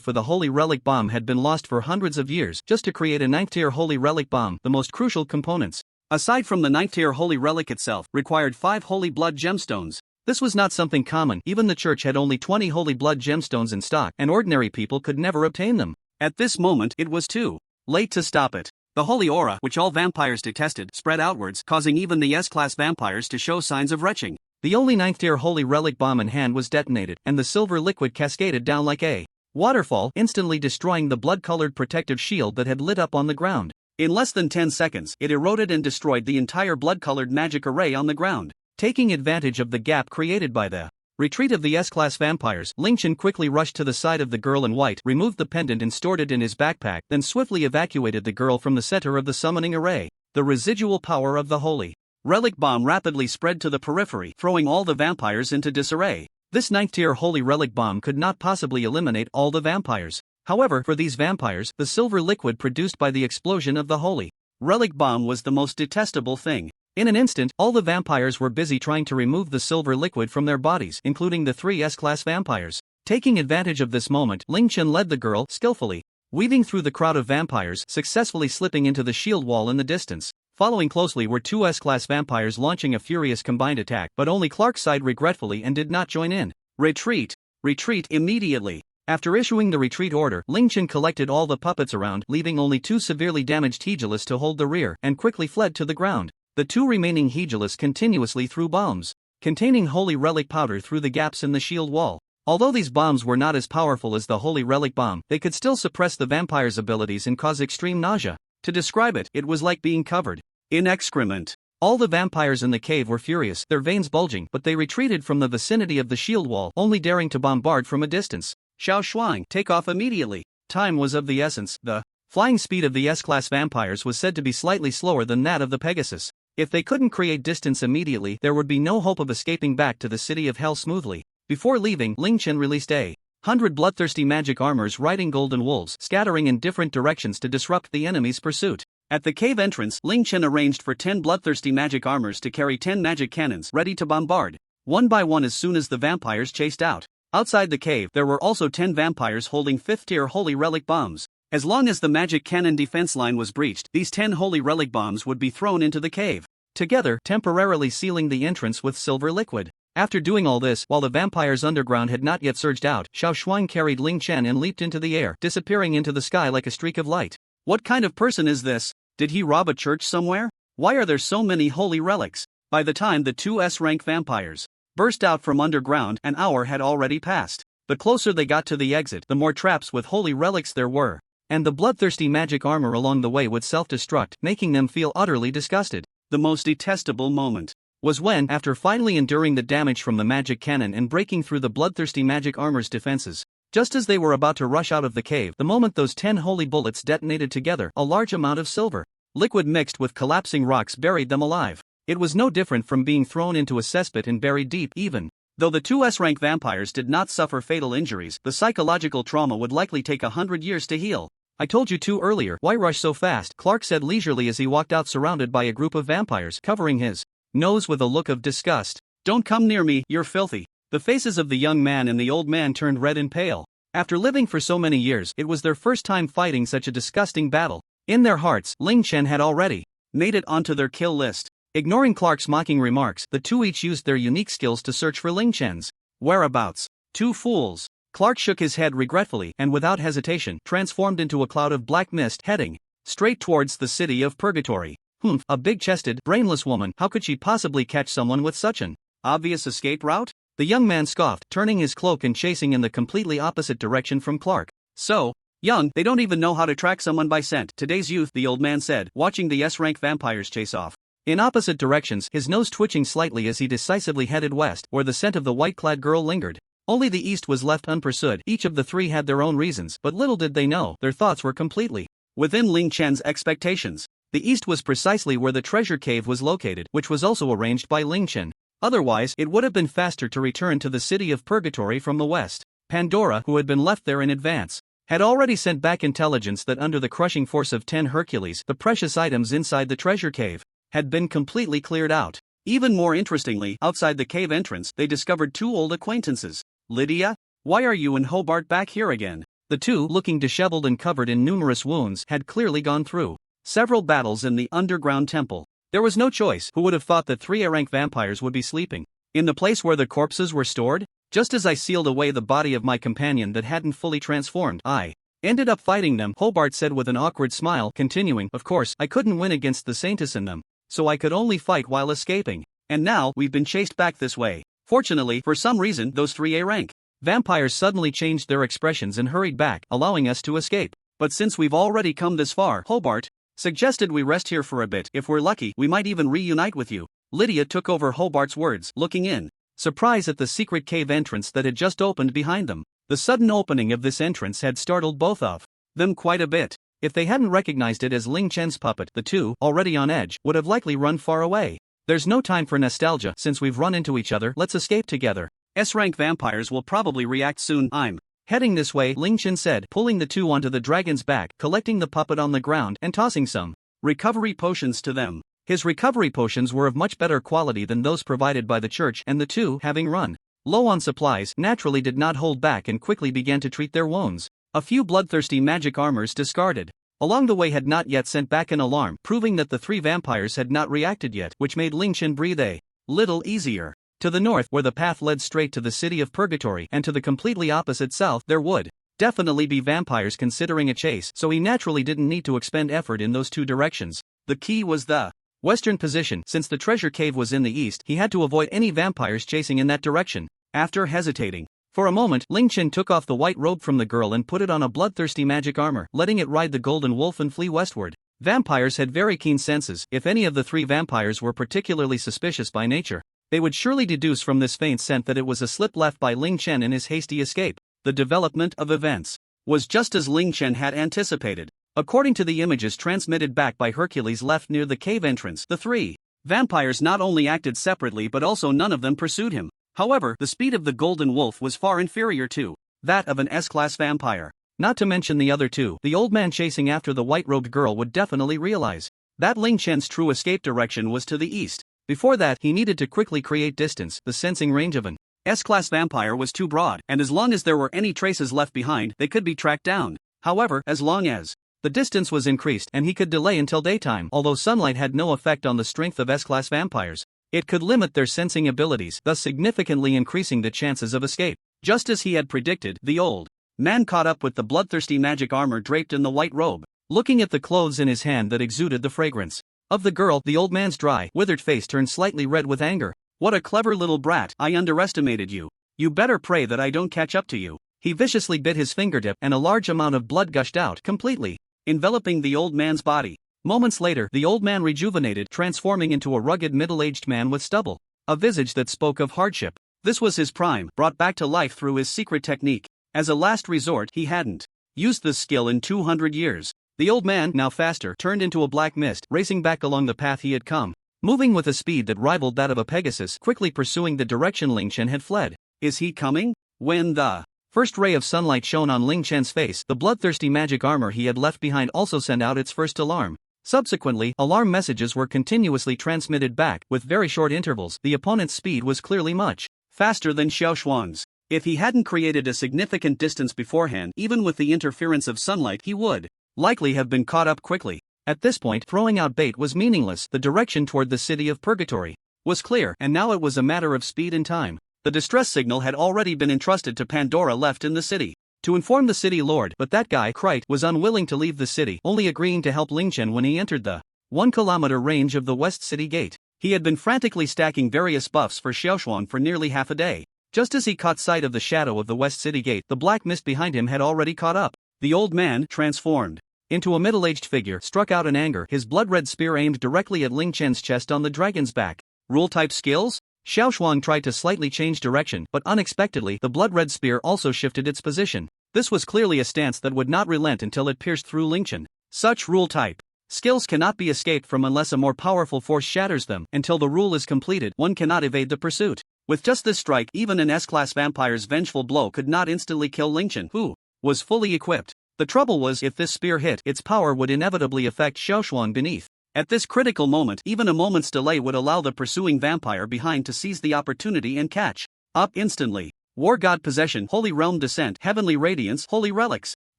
for the holy relic bomb had been lost for hundreds of years just to create a 9th tier holy relic bomb. The most crucial components, aside from the 9th tier holy relic itself, required 5 holy blood gemstones. This was not something common. Even the church had only 20 holy blood gemstones in stock, and ordinary people could never obtain them. At this moment, it was too late to stop it. The holy aura, which all vampires detested, spread outwards, causing even the S-class vampires to show signs of retching. The only 9th tier holy relic bomb in hand was detonated, and the silver liquid cascaded down like a waterfall, instantly destroying the blood-colored protective shield that had lit up on the ground. In less than 10 seconds, it eroded and destroyed the entire blood-colored magic array on the ground. Taking advantage of the gap created by the retreat of the S-class vampires, Ling Chen quickly rushed to the side of the girl in white, removed the pendant and stored it in his backpack, then swiftly evacuated the girl from the center of the summoning array. The residual power of the holy relic bomb rapidly spread to the periphery, throwing all the vampires into disarray. This 9th tier holy relic bomb could not possibly eliminate all the vampires. However, for these vampires, the silver liquid produced by the explosion of the holy relic bomb was the most detestable thing. In an instant, all the vampires were busy trying to remove the silver liquid from their bodies, including the 3 S-class vampires. Taking advantage of this moment, Ling Chen led the girl, skillfully weaving through the crowd of vampires, successfully slipping into the shield wall in the distance. Following closely were 2 S-class vampires launching a furious combined attack, but only Clark sighed regretfully and did not join in. Retreat! Retreat immediately! After issuing the retreat order, Ling Chen collected all the puppets around, leaving only 2 severely damaged Hegelis to hold the rear, and quickly fled to the ground. The 2 remaining Hegelis continuously threw bombs containing holy relic powder through the gaps in the shield wall. Although these bombs were not as powerful as the holy relic bomb, they could still suppress the vampire's abilities and cause extreme nausea. To describe it, it was like being covered in excrement. All the vampires in the cave were furious, their veins bulging, but they retreated from the vicinity of the shield wall, only daring to bombard from a distance. Xiao Shuang, take off immediately. Time was of the essence. The flying speed of the S-class vampires was said to be slightly slower than that of the Pegasus. If they couldn't create distance immediately, there would be no hope of escaping back to the City of Hell smoothly. Before leaving, Ling Chen released 100 bloodthirsty magic armors riding golden wolves, scattering in different directions to disrupt the enemy's pursuit. At the cave entrance, Ling Chen arranged for 10 bloodthirsty magic armors to carry 10 magic cannons, ready to bombard one by one as soon as the vampires chased out. Outside the cave, there were also 10 vampires holding 5th-tier holy relic bombs. As long as the magic cannon defense line was breached, these 10 holy relic bombs would be thrown into the cave, together temporarily sealing the entrance with silver liquid. After doing all this, while the vampires underground had not yet surged out, Xiao Shuang carried Ling Chen and leaped into the air, disappearing into the sky like a streak of light. What kind of person is this? Did he rob a church somewhere? Why are there so many holy relics? By the time the two S-rank vampires burst out from underground, an hour had already passed. The closer they got to the exit, the more traps with holy relics there were, and the bloodthirsty magic armor along the way would self-destruct, making them feel utterly disgusted. The most detestable moment was when, after finally enduring the damage from the magic cannon and breaking through the bloodthirsty magic armor's defenses, just as they were about to rush out of the cave, the moment those 10 holy bullets detonated together, a large amount of silver liquid mixed with collapsing rocks buried them alive. It was no different from being thrown into a cesspit and buried deep. Even though the two S-rank vampires did not suffer fatal injuries, the psychological trauma would likely take 100 years to heal. I told you to earlier, why rush so fast? Clark said leisurely as he walked out surrounded by a group of vampires, covering his nose with a look of disgust. Don't come near me, you're filthy. The faces of the young man and the old man turned red and pale. After living for so many years, it was their first time fighting such a disgusting battle. In their hearts, Ling Chen had already made it onto their kill list. Ignoring Clark's mocking remarks, the two each used their unique skills to search for Ling Chen's whereabouts. Two fools. Clark shook his head regretfully and without hesitation transformed into a cloud of black mist heading straight towards the city of Purgatory. Humph, a big-chested, brainless woman, how could she possibly catch someone with such an obvious escape route? The young man scoffed, turning his cloak and chasing in the completely opposite direction from Clark. So young, they don't even know how to track someone by scent. Today's youth, the old man said, watching the S-rank vampires chase off in opposite directions, his nose twitching slightly as he decisively headed west, where the scent of the white-clad girl lingered. Only the east was left unpursued. Each of the three had their own reasons, but little did they know, their thoughts were completely within Ling Chen's expectations. The east was precisely where the treasure cave was located, which was also arranged by Ling Chen. Otherwise, it would have been faster to return to the city of Purgatory from the west. Pandora, who had been left there in advance, had already sent back intelligence that under the crushing force of 10 Hercules, the precious items inside the treasure cave had been completely cleared out. Even more interestingly, outside the cave entrance, they discovered two old acquaintances. Lydia? Why are you and Hobart back here again? The two, looking disheveled and covered in numerous wounds, had clearly gone through several battles in the underground temple. There was no choice. Who would have thought that 3 A-rank vampires would be sleeping in the place where the corpses were stored? Just as I sealed away the body of my companion that hadn't fully transformed, I ended up fighting them, Hobart said with an awkward smile, continuing, of course, I couldn't win against the Saintess in them, so I could only fight while escaping. And now, we've been chased back this way. Fortunately, for some reason, those 3 A-rank vampires suddenly changed their expressions and hurried back, allowing us to escape. But since we've already come this far, Hobart suggested we rest here for a bit. If we're lucky, we might even reunite with you. Lydia took over Hobart's words, looking in surprise at the secret cave entrance that had just opened behind them. The sudden opening of this entrance had startled both of them quite a bit. If they hadn't recognized it as Ling Chen's puppet, the two, already on edge, would have likely run far away. There's no time for nostalgia. Since we've run into each other, let's escape together. S-rank vampires will probably react soon. I'm heading this way, Ling Chen said, pulling the two onto the dragon's back, collecting the puppet on the ground and tossing some recovery potions to them. His recovery potions were of much better quality than those provided by the church, and the two, having run low on supplies, naturally did not hold back and quickly began to treat their wounds. A few bloodthirsty magic armors discarded along the way had not yet sent back an alarm, proving that the 3 vampires had not reacted yet, which made Ling Chen breathe a little easier. To the north, where the path led straight to the city of Purgatory, and to the completely opposite south, there would definitely be vampires considering a chase, so he naturally didn't need to expend effort in those two directions. The key was the western position. Since the treasure cave was in the east, he had to avoid any vampires chasing in that direction. After hesitating for a moment, Ling Chen took off the white robe from the girl and put it on a bloodthirsty magic armor, letting it ride the golden wolf and flee westward. Vampires had very keen senses. If any of the three vampires were particularly suspicious by nature, they would surely deduce from this faint scent that it was a slip left by Ling Chen in his hasty escape. The development of events was just as Ling Chen had anticipated. According to the images transmitted back by Hercules left near the cave entrance, the three vampires not only acted separately but also none of them pursued him. However, the speed of the golden wolf was far inferior to that of an S-class vampire. Not to mention the other two, the old man chasing after the white-robed girl would definitely realize that Ling Chen's true escape direction was to the east. Before that, he needed to quickly create distance. The sensing range of an S-class vampire was too broad, and as long as there were any traces left behind, they could be tracked down. However, as long as the distance was increased and he could delay until daytime, although sunlight had no effect on the strength of S-class vampires, it could limit their sensing abilities, thus significantly increasing the chances of escape. Just as he had predicted, the old man caught up with the bloodthirsty magic armor draped in the white robe. Looking at the clothes in his hand that exuded the fragrance of the girl, the old man's dry, withered face turned slightly red with anger. What a clever little brat, I underestimated you. You better pray that I don't catch up to you. He viciously bit his fingertip and a large amount of blood gushed out, completely enveloping the old man's body. Moments later, the old man rejuvenated, transforming into a rugged middle-aged man with stubble, a visage that spoke of hardship. This was his prime, brought back to life through his secret technique. As a last resort, he hadn't used this skill in 200 years. The old man, now faster, turned into a black mist, racing back along the path he had come, moving with a speed that rivaled that of a Pegasus, quickly pursuing the direction Ling Chen had fled. Is he coming? When the first ray of sunlight shone on Ling Chen's face, the bloodthirsty magic armor he had left behind also sent out its first alarm. Subsequently, alarm messages were continuously transmitted back, with very short intervals. The opponent's speed was clearly much faster than Xiao Xuan's. If he hadn't created a significant distance beforehand, even with the interference of sunlight, he would likely have been caught up quickly. At this point, throwing out bait was meaningless. The direction toward the city of Purgatory was clear, and now it was a matter of speed and time. The distress signal had already been entrusted to Pandora left in the city to inform the city lord, but that guy, Krite, was unwilling to leave the city, only agreeing to help Ling Chen when he entered the 1-kilometer range of the West City Gate. He had been frantically stacking various buffs for Xiaoshuan for nearly half a day. Just as he caught sight of the shadow of the West City Gate, the black mist behind him had already caught up. The old man, transformed into a middle-aged figure, struck out in anger, his blood-red spear aimed directly at Ling Chen's chest on the dragon's back. Rule-type skills? Xiaoshuang tried to slightly change direction, but unexpectedly, the blood-red spear also shifted its position. This was clearly a stance that would not relent until it pierced through Ling Chen. Such rule-type skills cannot be escaped from unless a more powerful force shatters them. Until the rule is completed, one cannot evade the pursuit. With just this strike, even an S-class vampire's vengeful blow could not instantly kill Ling Chen, who was fully equipped. The trouble was, if this spear hit, its power would inevitably affect Xiaoshuang beneath. At this critical moment, even a moment's delay would allow the pursuing vampire behind to seize the opportunity and catch up instantly. War God Possession, Holy Realm Descent, Heavenly Radiance, Holy Relics.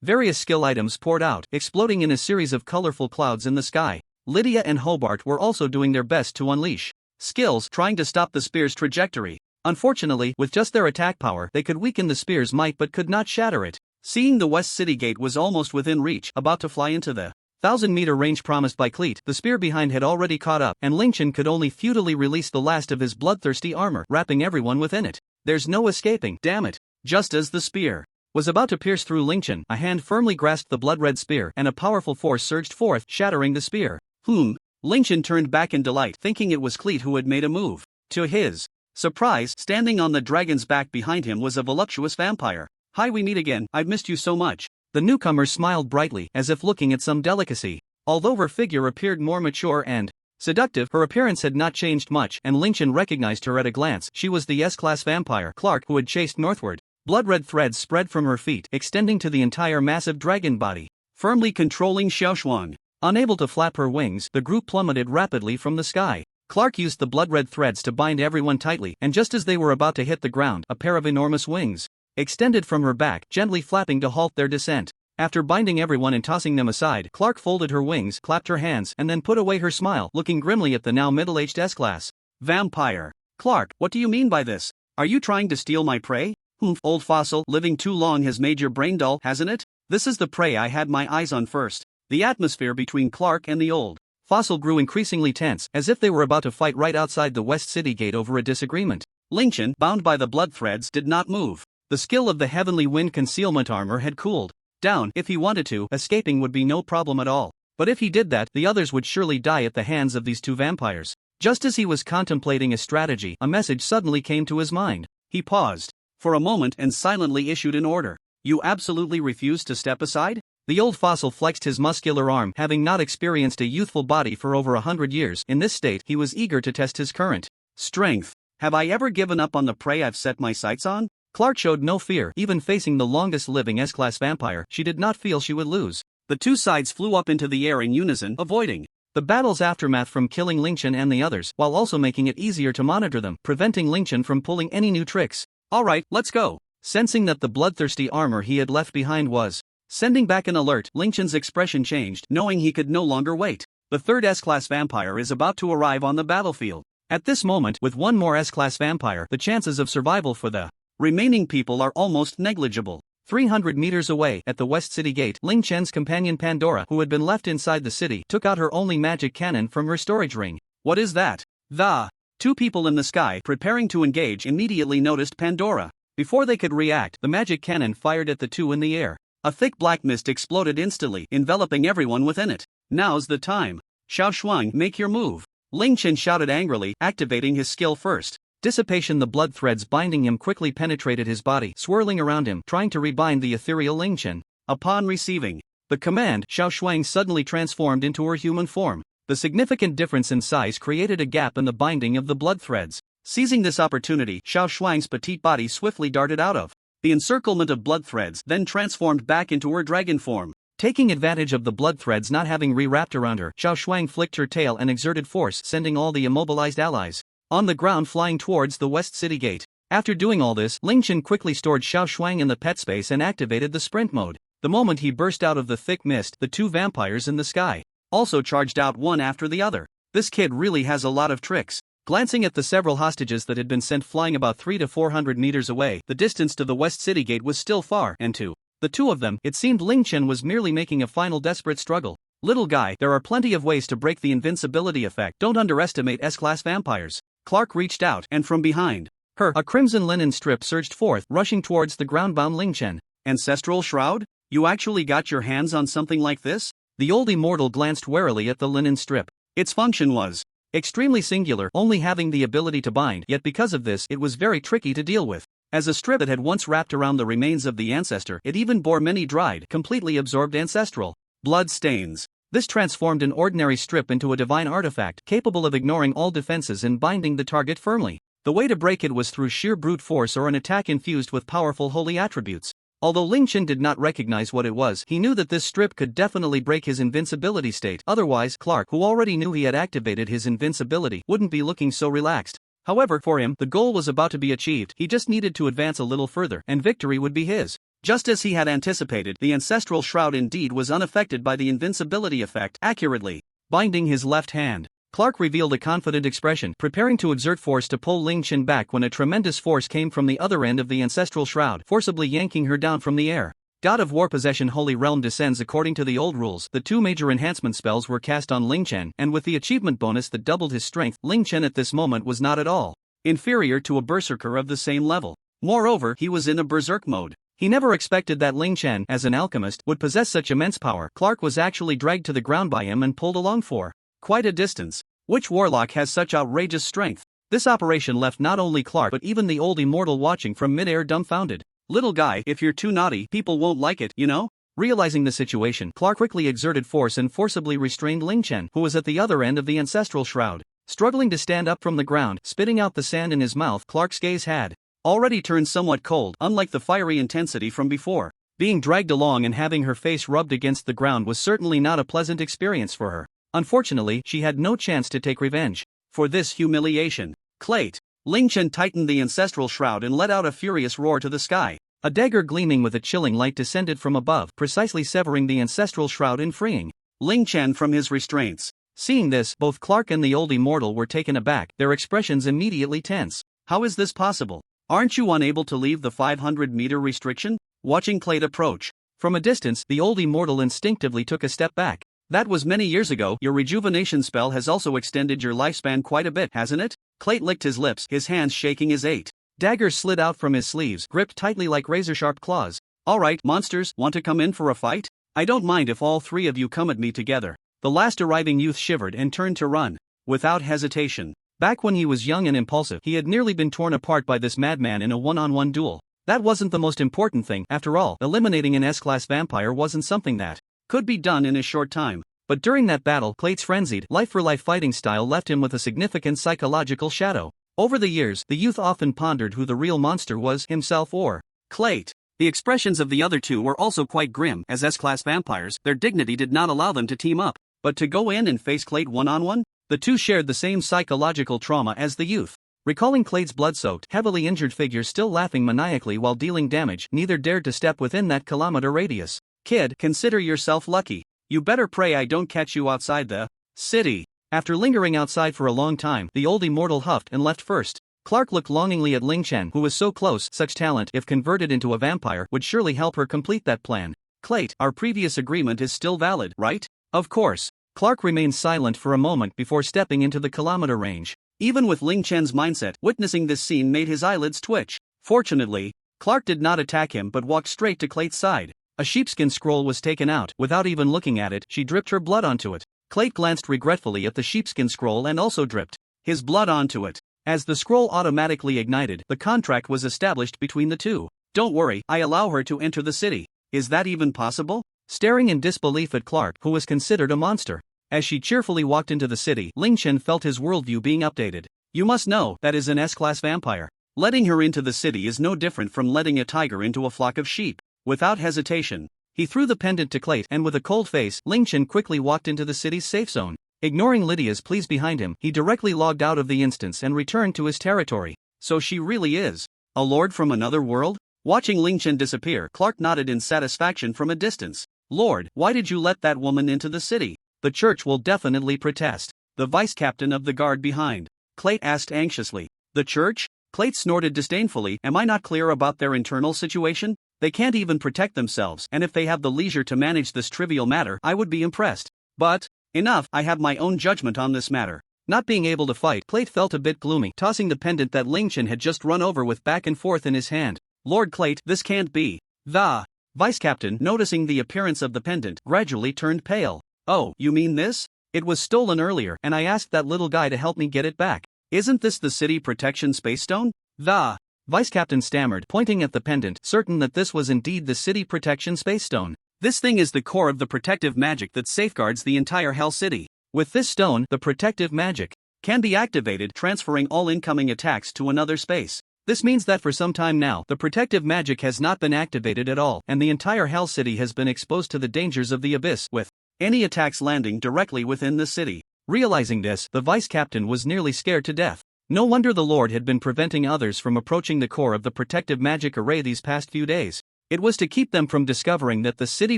Various skill items poured out, exploding in a series of colorful clouds in the sky. Lydia and Hobart were also doing their best to unleash skills, trying to stop the spear's trajectory. Unfortunately, with just their attack power, they could weaken the spear's might but could not shatter it. Seeing the West City Gate was almost within reach, about to fly into the 1,000-meter range promised by Cleet, the spear behind had already caught up, and Ling Chen could only futilely release the last of his bloodthirsty armor, wrapping everyone within it. There's no escaping, damn it. Just as the spear was about to pierce through Ling Chen, a hand firmly grasped the blood-red spear, and a powerful force surged forth, shattering the spear. Ling Chen turned back in delight, thinking it was Cleet who had made a move. To his surprise, standing on the dragon's back behind him was a voluptuous vampire. Hi, we meet again, I've missed you so much. The newcomer smiled brightly, as if looking at some delicacy. Although her figure appeared more mature and seductive, her appearance had not changed much, and Ling Chen recognized her at a glance. She was the S-class vampire, Clark, who had chased northward. Blood-red threads spread from her feet, extending to the entire massive dragon body, firmly controlling Xiaoshuang. Unable to flap her wings, the group plummeted rapidly from the sky. Clark used the blood-red threads to bind everyone tightly, and just as they were about to hit the ground, a pair of enormous wings extended from her back, gently flapping to halt their descent. After binding everyone and tossing them aside, Clark folded her wings, clapped her hands, and then put away her smile, looking grimly at the now middle-aged S-class vampire. Clark, what do you mean by this? Are you trying to steal my prey? Old fossil, living too long has made your brain dull, hasn't it? This is the prey I had my eyes on first. The atmosphere between Clark and the old fossil grew increasingly tense, as if they were about to fight right outside the West City gate over a disagreement. Lingchen, bound by the blood threads, did not move. The skill of the Heavenly Wind concealment armor had cooled down. If he wanted to, escaping would be no problem at all. But if he did that, the others would surely die at the hands of these two vampires. Just as he was contemplating a strategy, a message suddenly came to his mind. He paused for a moment and silently issued an order. You absolutely refuse to step aside? The old fossil flexed his muscular arm, having not experienced a youthful body for over 100 years. In this state, he was eager to test his current strength. Have I ever given up on the prey I've set my sights on? Clark showed no fear. Even facing the longest living S-class vampire, she did not feel she would lose. The two sides flew up into the air in unison, avoiding the battle's aftermath from killing Lingchen and the others, while also making it easier to monitor them, preventing Lingchen from pulling any new tricks. Alright, let's go. Sensing that the bloodthirsty armor he had left behind was sending back an alert, Lingchen's expression changed, knowing he could no longer wait. The third S-class vampire is about to arrive on the battlefield. At this moment, with one more S-class vampire, the chances of survival for the remaining people are almost negligible. 300 meters away, at the West City Gate, Lingchen's companion Pandora, who had been left inside the city, took out her only magic cannon from her storage ring. What is that? The two people in the sky, preparing to engage, immediately noticed Pandora. Before they could react, the magic cannon fired at the two in the air. A thick black mist exploded instantly, enveloping everyone within it. Now's the time. Xiao Shuang, make your move. Lingchen shouted angrily, activating his skill first. Dissipation. The blood threads binding him quickly penetrated his body, swirling around him, trying to rebind the ethereal Lingchen. Upon receiving the command, Xiao Shuang suddenly transformed into her human form. The significant difference in size created a gap in the binding of the blood threads. Seizing this opportunity, Xiao Shuang's petite body swiftly darted out of the encirclement of blood threads, then transformed back into her dragon form. Taking advantage of the blood threads not having re-wrapped around her, Xiao Shuang flicked her tail and exerted force, sending all the immobilized allies on the ground flying towards the West City Gate. After doing all this, Lingchen quickly stored Xiao Shuang in the pet space and activated the sprint mode. The moment he burst out of the thick mist, the two vampires in the sky also charged out one after the other. This kid really has a lot of tricks. Glancing at the several hostages that had been sent flying about 300 to 400 meters away, the distance to the West City Gate was still far, and to the two of them, it seemed Lingchen was merely making a final desperate struggle. Little guy, there are plenty of ways to break the invincibility effect. Don't underestimate S-class vampires. Clark reached out, and from behind her, a crimson linen strip surged forth, rushing towards the ground-bound Lingchen. Ancestral shroud? You actually got your hands on something like this? The old immortal glanced warily at the linen strip. Its function was extremely singular, only having the ability to bind, yet because of this, it was very tricky to deal with. As a strip that had once wrapped around the remains of the ancestor, it even bore many dried, completely absorbed ancestral blood stains. This transformed an ordinary strip into a divine artifact, capable of ignoring all defenses and binding the target firmly. The way to break it was through sheer brute force or an attack infused with powerful holy attributes. Although Lingchen did not recognize what it was, he knew that this strip could definitely break his invincibility state. Otherwise, Clark, who already knew he had activated his invincibility, wouldn't be looking so relaxed. However, for him, the goal was about to be achieved. He just needed to advance a little further, and victory would be his. Just as he had anticipated, the ancestral shroud indeed was unaffected by the invincibility effect, accurately binding his left hand. Clark revealed a confident expression, preparing to exert force to pull Lingchen back when a tremendous force came from the other end of the ancestral shroud, forcibly yanking her down from the air. God of War Possession Holy Realm descends. According to the old rules, the two major enhancement spells were cast on Lingchen, and with the achievement bonus that doubled his strength, Lingchen at this moment was not at all inferior to a berserker of the same level. Moreover, he was in a berserk mode. He never expected that Lingchen, as an alchemist, would possess such immense power. Clark was actually dragged to the ground by him and pulled along for quite a distance. Which warlock has such outrageous strength? This operation left not only Clark but even the old immortal watching from mid-air dumbfounded. Little guy, if you're too naughty, people won't like it, you know? Realizing the situation, Clark quickly exerted force and forcibly restrained Lingchen, who was at the other end of the ancestral shroud. Struggling to stand up from the ground, spitting out the sand in his mouth, Clark's gaze had already turned somewhat cold. Unlike the fiery intensity from before, being dragged along and having her face rubbed against the ground was certainly not a pleasant experience for her. Unfortunately, she had no chance to take revenge for this humiliation. Clate. Lingchen tightened the ancestral shroud and let out a furious roar to the sky. A dagger gleaming with a chilling light descended from above, precisely severing the ancestral shroud and freeing Lingchen from his restraints. Seeing this, both Clark and the old immortal were taken aback, their expressions immediately tense. How is this possible? Aren't you unable to leave the 500-meter restriction? Watching Clate approach from a distance, the old immortal instinctively took a step back. That was many years ago. Your rejuvenation spell has also extended your lifespan quite a bit, hasn't it? Clay licked his lips, his hands shaking his eight. Daggers slid out from his sleeves, gripped tightly like razor-sharp claws. Alright, monsters, want to come in for a fight? I don't mind if all three of you come at me together. The last arriving youth shivered and turned to run. Without hesitation. Back when he was young and impulsive, he had nearly been torn apart by this madman in a one-on-one duel. That wasn't the most important thing, after all. Eliminating an S-class vampire wasn't something that could be done in a short time. But during that battle, Clay's frenzied, life-for-life fighting style left him with a significant psychological shadow. Over the years, the youth often pondered who the real monster was, himself or Clay. The expressions of the other two were also quite grim. As S-class vampires, their dignity did not allow them to team up. But to go in and face Clay one-on-one? The two shared the same psychological trauma as the youth. Recalling Clay's blood-soaked, heavily injured figure still laughing maniacally while dealing damage, neither dared to step within that kilometer radius. Kid, consider yourself lucky. You better pray I don't catch you outside the city. After lingering outside for a long time, the old immortal huffed and left first. Clark looked longingly at Ling Chen, who was so close. Such talent, if converted into a vampire, would surely help her complete that plan. Clay, our previous agreement is still valid, right? Of course. Clark remained silent for a moment before stepping into the kilometer range. Even with Ling Chen's mindset, witnessing this scene made his eyelids twitch. Fortunately, Clark did not attack him but walked straight to Clay's side. A sheepskin scroll was taken out. Without even looking at it, she dripped her blood onto it. Clay glanced regretfully at the sheepskin scroll and also dripped his blood onto it. As the scroll automatically ignited, the contract was established between the two. Don't worry, I allow her to enter the city. Is that even possible? Staring in disbelief at Clark, who was considered a monster. As she cheerfully walked into the city, Ling Chen felt his worldview being updated. You must know, that is an S-class vampire. Letting her into the city is no different from letting a tiger into a flock of sheep. Without hesitation, he threw the pendant to Clay, and with a cold face, Ling Chen quickly walked into the city's safe zone. Ignoring Lydia's pleas behind him, he directly logged out of the instance and returned to his territory. So she really is a lord from another world? Watching Ling Chen disappear, Clark nodded in satisfaction from a distance. Lord, why did you let that woman into the city? The church will definitely protest. The vice-captain of the guard behind Clay asked anxiously. The church? Clay snorted disdainfully. Am I not clear about their internal situation? They can't even protect themselves, and if they have the leisure to manage this trivial matter, I would be impressed. But, enough, I have my own judgment on this matter. Not being able to fight, Clay felt a bit gloomy, tossing the pendant that Ling Chen had just run over with back and forth in his hand. Lord Clay, this can't be. The vice-captain, noticing the appearance of the pendant, gradually turned pale. Oh, you mean this? It was stolen earlier, and I asked that little guy to help me get it back. Isn't this the city protection space stone? The vice-captain stammered, pointing at the pendant, certain that this was indeed the city protection space stone. This thing is the core of the protective magic that safeguards the entire Hell City. With this stone, the protective magic can be activated, transferring all incoming attacks to another space. This means that for some time now, the protective magic has not been activated at all, and the entire Hell City has been exposed to the dangers of the abyss, with any attacks landing directly within the city. Realizing this, the vice-captain was nearly scared to death. No wonder the Lord had been preventing others from approaching the core of the protective magic array these past few days. It was to keep them from discovering that the city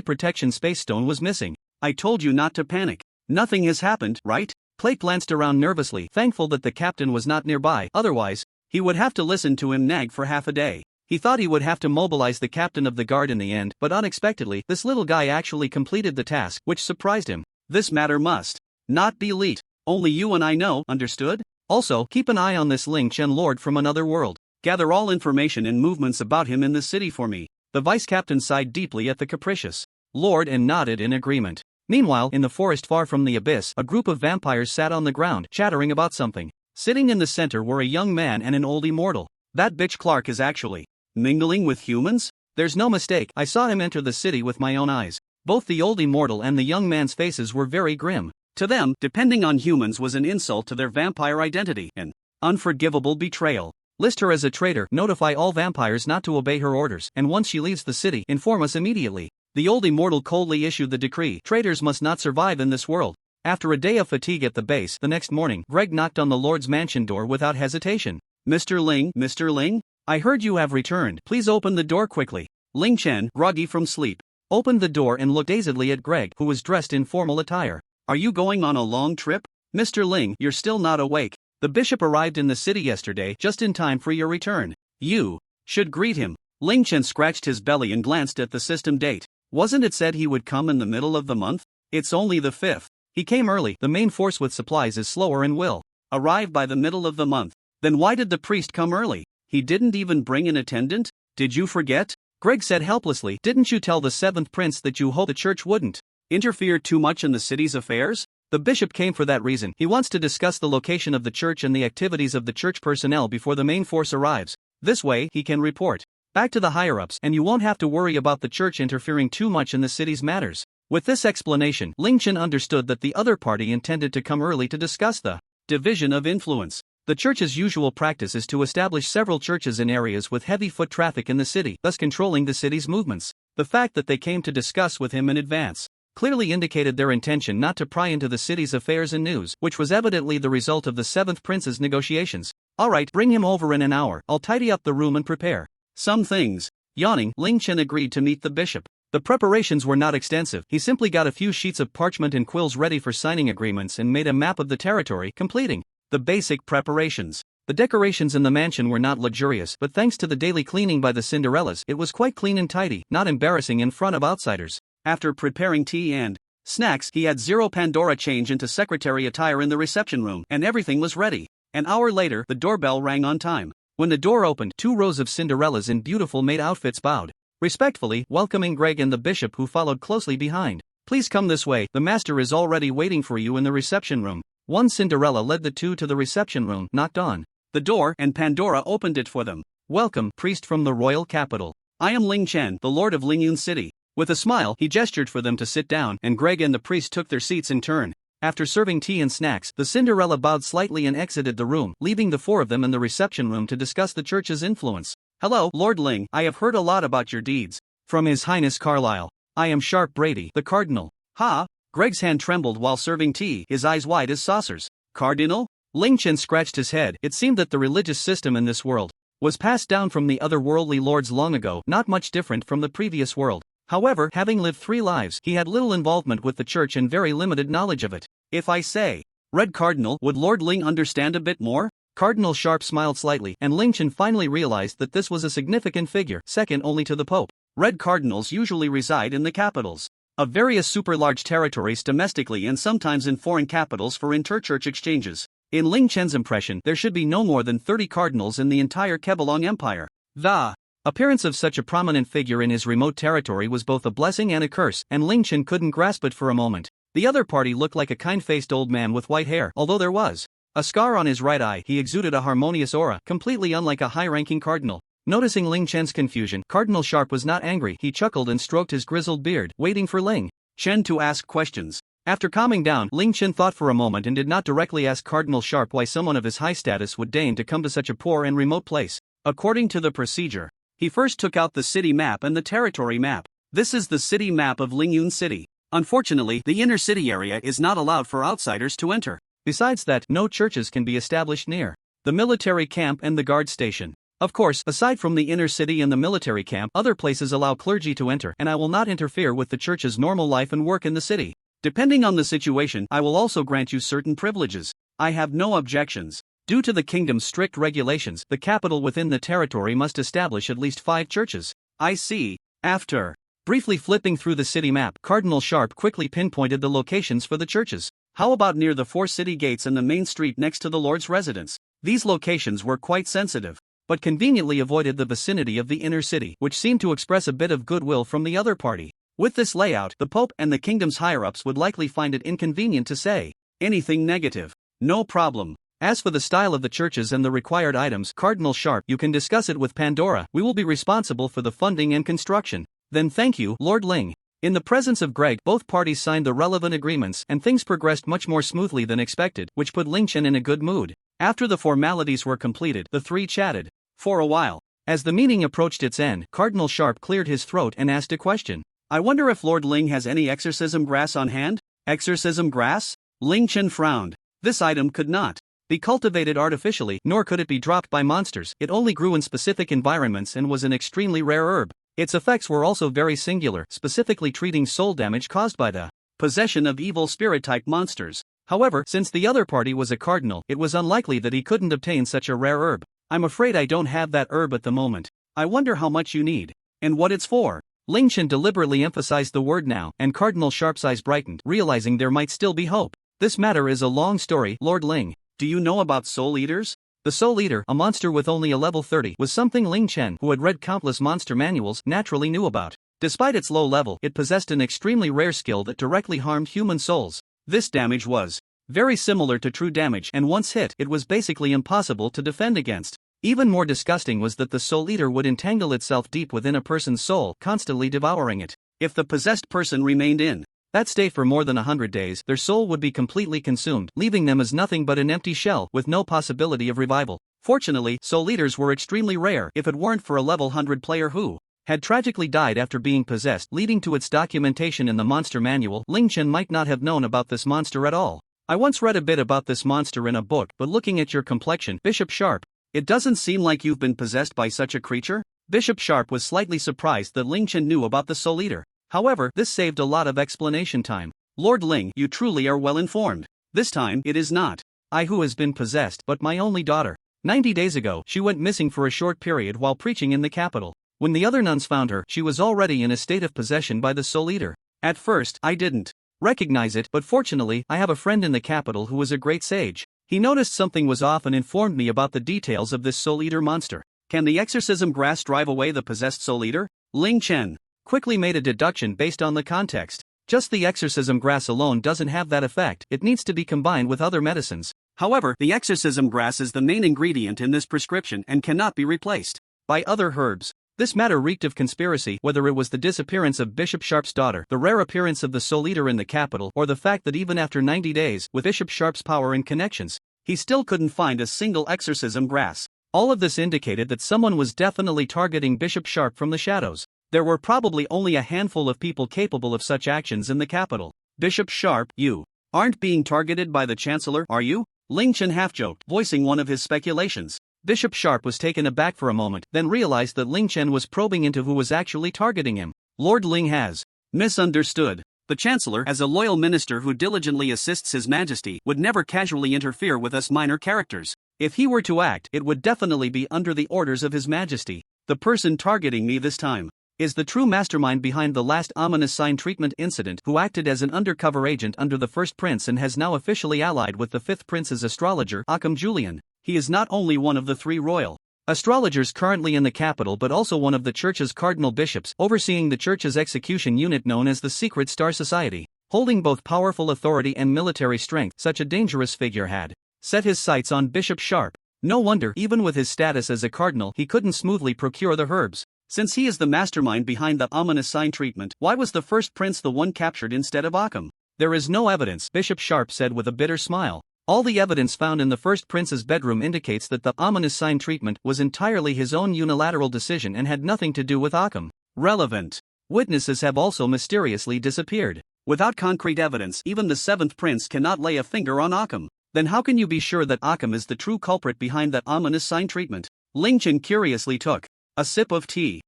protection space stone was missing. I told you not to panic. Nothing has happened, right? Clay glanced around nervously, thankful that the captain was not nearby, otherwise, he would have to listen to him nag for half a day. He thought he would have to mobilize the captain of the guard in the end, but unexpectedly, this little guy actually completed the task, which surprised him. This matter must not be leaked. Only you and I know, understood? Also, keep an eye on this Ling Chen lord from another world. Gather all information and movements about him in the city for me. The vice-captain sighed deeply at the capricious lord and nodded in agreement. Meanwhile, in the forest far from the abyss, a group of vampires sat on the ground, chattering about something. Sitting in the center were a young man and an old immortal. That bitch Clark is actually mingling with humans? There's no mistake, I saw him enter the city with my own eyes. Both the old immortal and the young man's faces were very grim. To them, depending on humans was an insult to their vampire identity, an unforgivable betrayal. List her as a traitor, notify all vampires not to obey her orders, and once she leaves the city, inform us immediately. The old immortal coldly issued the decree, traitors must not survive in this world. After a day of fatigue at the base, the next morning, Greg knocked on the Lord's mansion door without hesitation. Mr. Ling, I heard you have returned, please open the door quickly. Ling Chen, groggy from sleep, opened the door and looked dazedly at Greg, who was dressed in formal attire. Are you going on a long trip? Mr. Ling, you're still not awake. The bishop arrived in the city yesterday, just in time for your return. You should greet him. Ling Chen scratched his belly and glanced at the system date. Wasn't it said he would come in the middle of the month? It's only the 5th. He came early. The main force with supplies is slower and will arrive by the middle of the month. Then why did the priest come early? He didn't even bring an attendant? Did you forget? Greg said helplessly. Didn't you tell the 7th prince that you hoped the church wouldn't interfere too much in the city's affairs? The bishop came for that reason. He wants to discuss the location of the church and the activities of the church personnel before the main force arrives. This way, he can report back to the higher-ups, and you won't have to worry about the church interfering too much in the city's matters. With this explanation, Ling Chen understood that the other party intended to come early to discuss the division of influence. The church's usual practice is to establish several churches in areas with heavy foot traffic in the city, thus controlling the city's movements. The fact that they came to discuss with him in advance clearly indicated their intention not to pry into the city's affairs and news, which was evidently the result of the 7th prince's negotiations. Alright, bring him over in an hour. I'll tidy up the room and prepare some things. Yawning, Ling Chen agreed to meet the bishop. The preparations were not extensive. He simply got a few sheets of parchment and quills ready for signing agreements and made a map of the territory, completing the basic preparations. The decorations in the mansion were not luxurious, but thanks to the daily cleaning by the Cinderellas, it was quite clean and tidy, not embarrassing in front of outsiders. After preparing tea and snacks, he had Zero Pandora change into secretary attire in the reception room, and everything was ready. An hour later, the doorbell rang on time. When the door opened, 2 rows of Cinderellas in beautiful maid outfits bowed respectfully, welcoming Greg and the bishop, who followed closely behind. Please come this way, the master is already waiting for you in the reception room. One Cinderella led the 2 to the reception room, knocked on the door, and Pandora opened it for them. Welcome, priest from the royal capital. I am Ling Chen, the lord of Lingyun City. With a smile, he gestured for them to sit down, and Greg and the priest took their seats in turn. After serving tea and snacks, the Cinderella bowed slightly and exited the room, leaving the 4 of them in the reception room to discuss the church's influence. Hello, Lord Ling, I have heard a lot about your deeds. From His Highness Carlyle. I am Sharp Brady, the Cardinal. Ha! Greg's hand trembled while serving tea, his eyes wide as saucers. Cardinal? Ling Chen scratched his head. It seemed that the religious system in this world was passed down from the other worldly lords long ago, not much different from the previous world. However, having lived 3 lives, he had little involvement with the church and very limited knowledge of it. If I say, Red Cardinal, would Lord Ling understand a bit more? Cardinal Sharp smiled slightly, and Ling Chen finally realized that this was a significant figure, second only to the Pope. Red Cardinals usually reside in the capitals of various super-large territories domestically and sometimes in foreign capitals for inter-church exchanges. In Ling Chen's impression, there should be no more than 30 cardinals in the entire Kebelong Empire. The appearance of such a prominent figure in his remote territory was both a blessing and a curse, and Ling Chen couldn't grasp it for a moment. The other party looked like a kind-faced old man with white hair, although there was a scar on his right eye. He exuded a harmonious aura, completely unlike a high-ranking cardinal. Noticing Ling Chen's confusion, Cardinal Sharp was not angry. He chuckled and stroked his grizzled beard, waiting for Ling Chen to ask questions. After calming down, Ling Chen thought for a moment and did not directly ask Cardinal Sharp why someone of his high status would deign to come to such a poor and remote place. According to the procedure, he first took out the city map and the territory map. This is the city map of Lingyun City. Unfortunately, the inner city area is not allowed for outsiders to enter. Besides that, no churches can be established near the military camp and the guard station. Of course, aside from the inner city and the military camp, other places allow clergy to enter, and I will not interfere with the church's normal life and work in the city. Depending on the situation, I will also grant you certain privileges. I have no objections. Due to the kingdom's strict regulations, the capital within the territory must establish at least 5 churches. I see. After briefly flipping through the city map, Cardinal Sharp quickly pinpointed the locations for the churches. How about near the 4 city gates and the main street next to the Lord's residence? These locations were quite sensitive, but conveniently avoided the vicinity of the inner city, which seemed to express a bit of goodwill from the other party. With this layout, the Pope and the kingdom's higher-ups would likely find it inconvenient to say anything negative. No problem. As for the style of the churches and the required items, Cardinal Sharp, you can discuss it with Pandora. We will be responsible for the funding and construction. Then thank you, Lord Ling. In the presence of Greg, both parties signed the relevant agreements, and things progressed much more smoothly than expected, which put Ling Chen in a good mood. After the formalities were completed, the 3 chatted for a while. As the meeting approached its end, Cardinal Sharp cleared his throat and asked a question. I wonder if Lord Ling has any exorcism grass on hand? Exorcism grass? Ling Chen frowned. This item could not be cultivated artificially, nor could it be dropped by monsters. It only grew in specific environments and was an extremely rare herb. Its effects were also very singular, specifically treating soul damage caused by the possession of evil spirit-type monsters. However, since the other party was a cardinal, it was unlikely that he couldn't obtain such a rare herb. I'm afraid I don't have that herb at the moment. I wonder how much you need, and what it's for. Ling Chen deliberately emphasized the word now, and Cardinal Sharp's eyes brightened, realizing there might still be hope. This matter is a long story, Lord Ling. Do you know about Soul Eaters? The Soul Eater, a monster with only a level 30, was something Ling Chen, who had read countless monster manuals, naturally knew about. Despite its low level, it possessed an extremely rare skill that directly harmed human souls. This damage was very similar to true damage, and once hit, it was basically impossible to defend against. Even more disgusting was that the Soul Eater would entangle itself deep within a person's soul, constantly devouring it. If the possessed person remained in that state for more than 100 days, their soul would be completely consumed, leaving them as nothing but an empty shell with no possibility of revival. Fortunately, Soul Eaters were extremely rare if it weren't for a level 100 player who had tragically died after being possessed, leading to its documentation in the monster manual. Ling Chen might not have known about this monster at all. I once read a bit about this monster in a book, but looking at your complexion, Bishop Sharp, it doesn't seem like you've been possessed by such a creature? Bishop Sharp was slightly surprised that Ling Chen knew about the Soul Eater. However, this saved a lot of explanation time. Lord Ling, you truly are well informed. This time, it is not I who has been possessed, but my only daughter. 90 days ago, she went missing for a short period while preaching in the capital. When the other nuns found her, she was already in a state of possession by the Soul Eater. At first, I didn't recognize it, but fortunately, I have a friend in the capital who is a great sage. He noticed something was off and informed me about the details of this Soul Eater monster. Can the exorcism grass drive away the possessed Soul Eater? Ling Chen quickly made a deduction based on the context. Just the exorcism grass alone doesn't have that effect, it needs to be combined with other medicines. However, the exorcism grass is the main ingredient in this prescription and cannot be replaced by other herbs. This matter reeked of conspiracy, whether it was the disappearance of Bishop Sharp's daughter, the rare appearance of the Soul Eater in the capital, or the fact that even after 90 days, with Bishop Sharp's power and connections, he still couldn't find a single exorcism grass. All of this indicated that someone was definitely targeting Bishop Sharp from the shadows. There were probably only a handful of people capable of such actions in the capital. Bishop Sharp, you aren't being targeted by the Chancellor, are you? Ling Chen half-joked, voicing one of his speculations. Bishop Sharp was taken aback for a moment, then realized that Ling Chen was probing into who was actually targeting him. Lord Ling has misunderstood. The Chancellor, as a loyal minister who diligently assists His Majesty, would never casually interfere with us minor characters. If he were to act, it would definitely be under the orders of His Majesty. The person targeting me this time is the true mastermind behind the last ominous sign treatment incident, who acted as an undercover agent under the first prince and has now officially allied with the fifth prince's astrologer, Occam Julian. He is not only one of the 3 royal astrologers currently in the capital but also one of the church's cardinal bishops, overseeing the church's execution unit known as the Secret Star Society. Holding both powerful authority and military strength, such a dangerous figure had set his sights on Bishop Sharp. No wonder, even with his status as a cardinal, he couldn't smoothly procure the herbs. Since he is the mastermind behind the ominous sign treatment, why was the first prince the one captured instead of Occam? There is no evidence, Bishop Sharp said with a bitter smile. All the evidence found in the first prince's bedroom indicates that the ominous sign treatment was entirely his own unilateral decision and had nothing to do with Occam. Relevant witnesses have also mysteriously disappeared. Without concrete evidence, even the seventh prince cannot lay a finger on Occam. Then how can you be sure that Occam is the true culprit behind that ominous sign treatment? Ling Chen curiously took a sip of tea.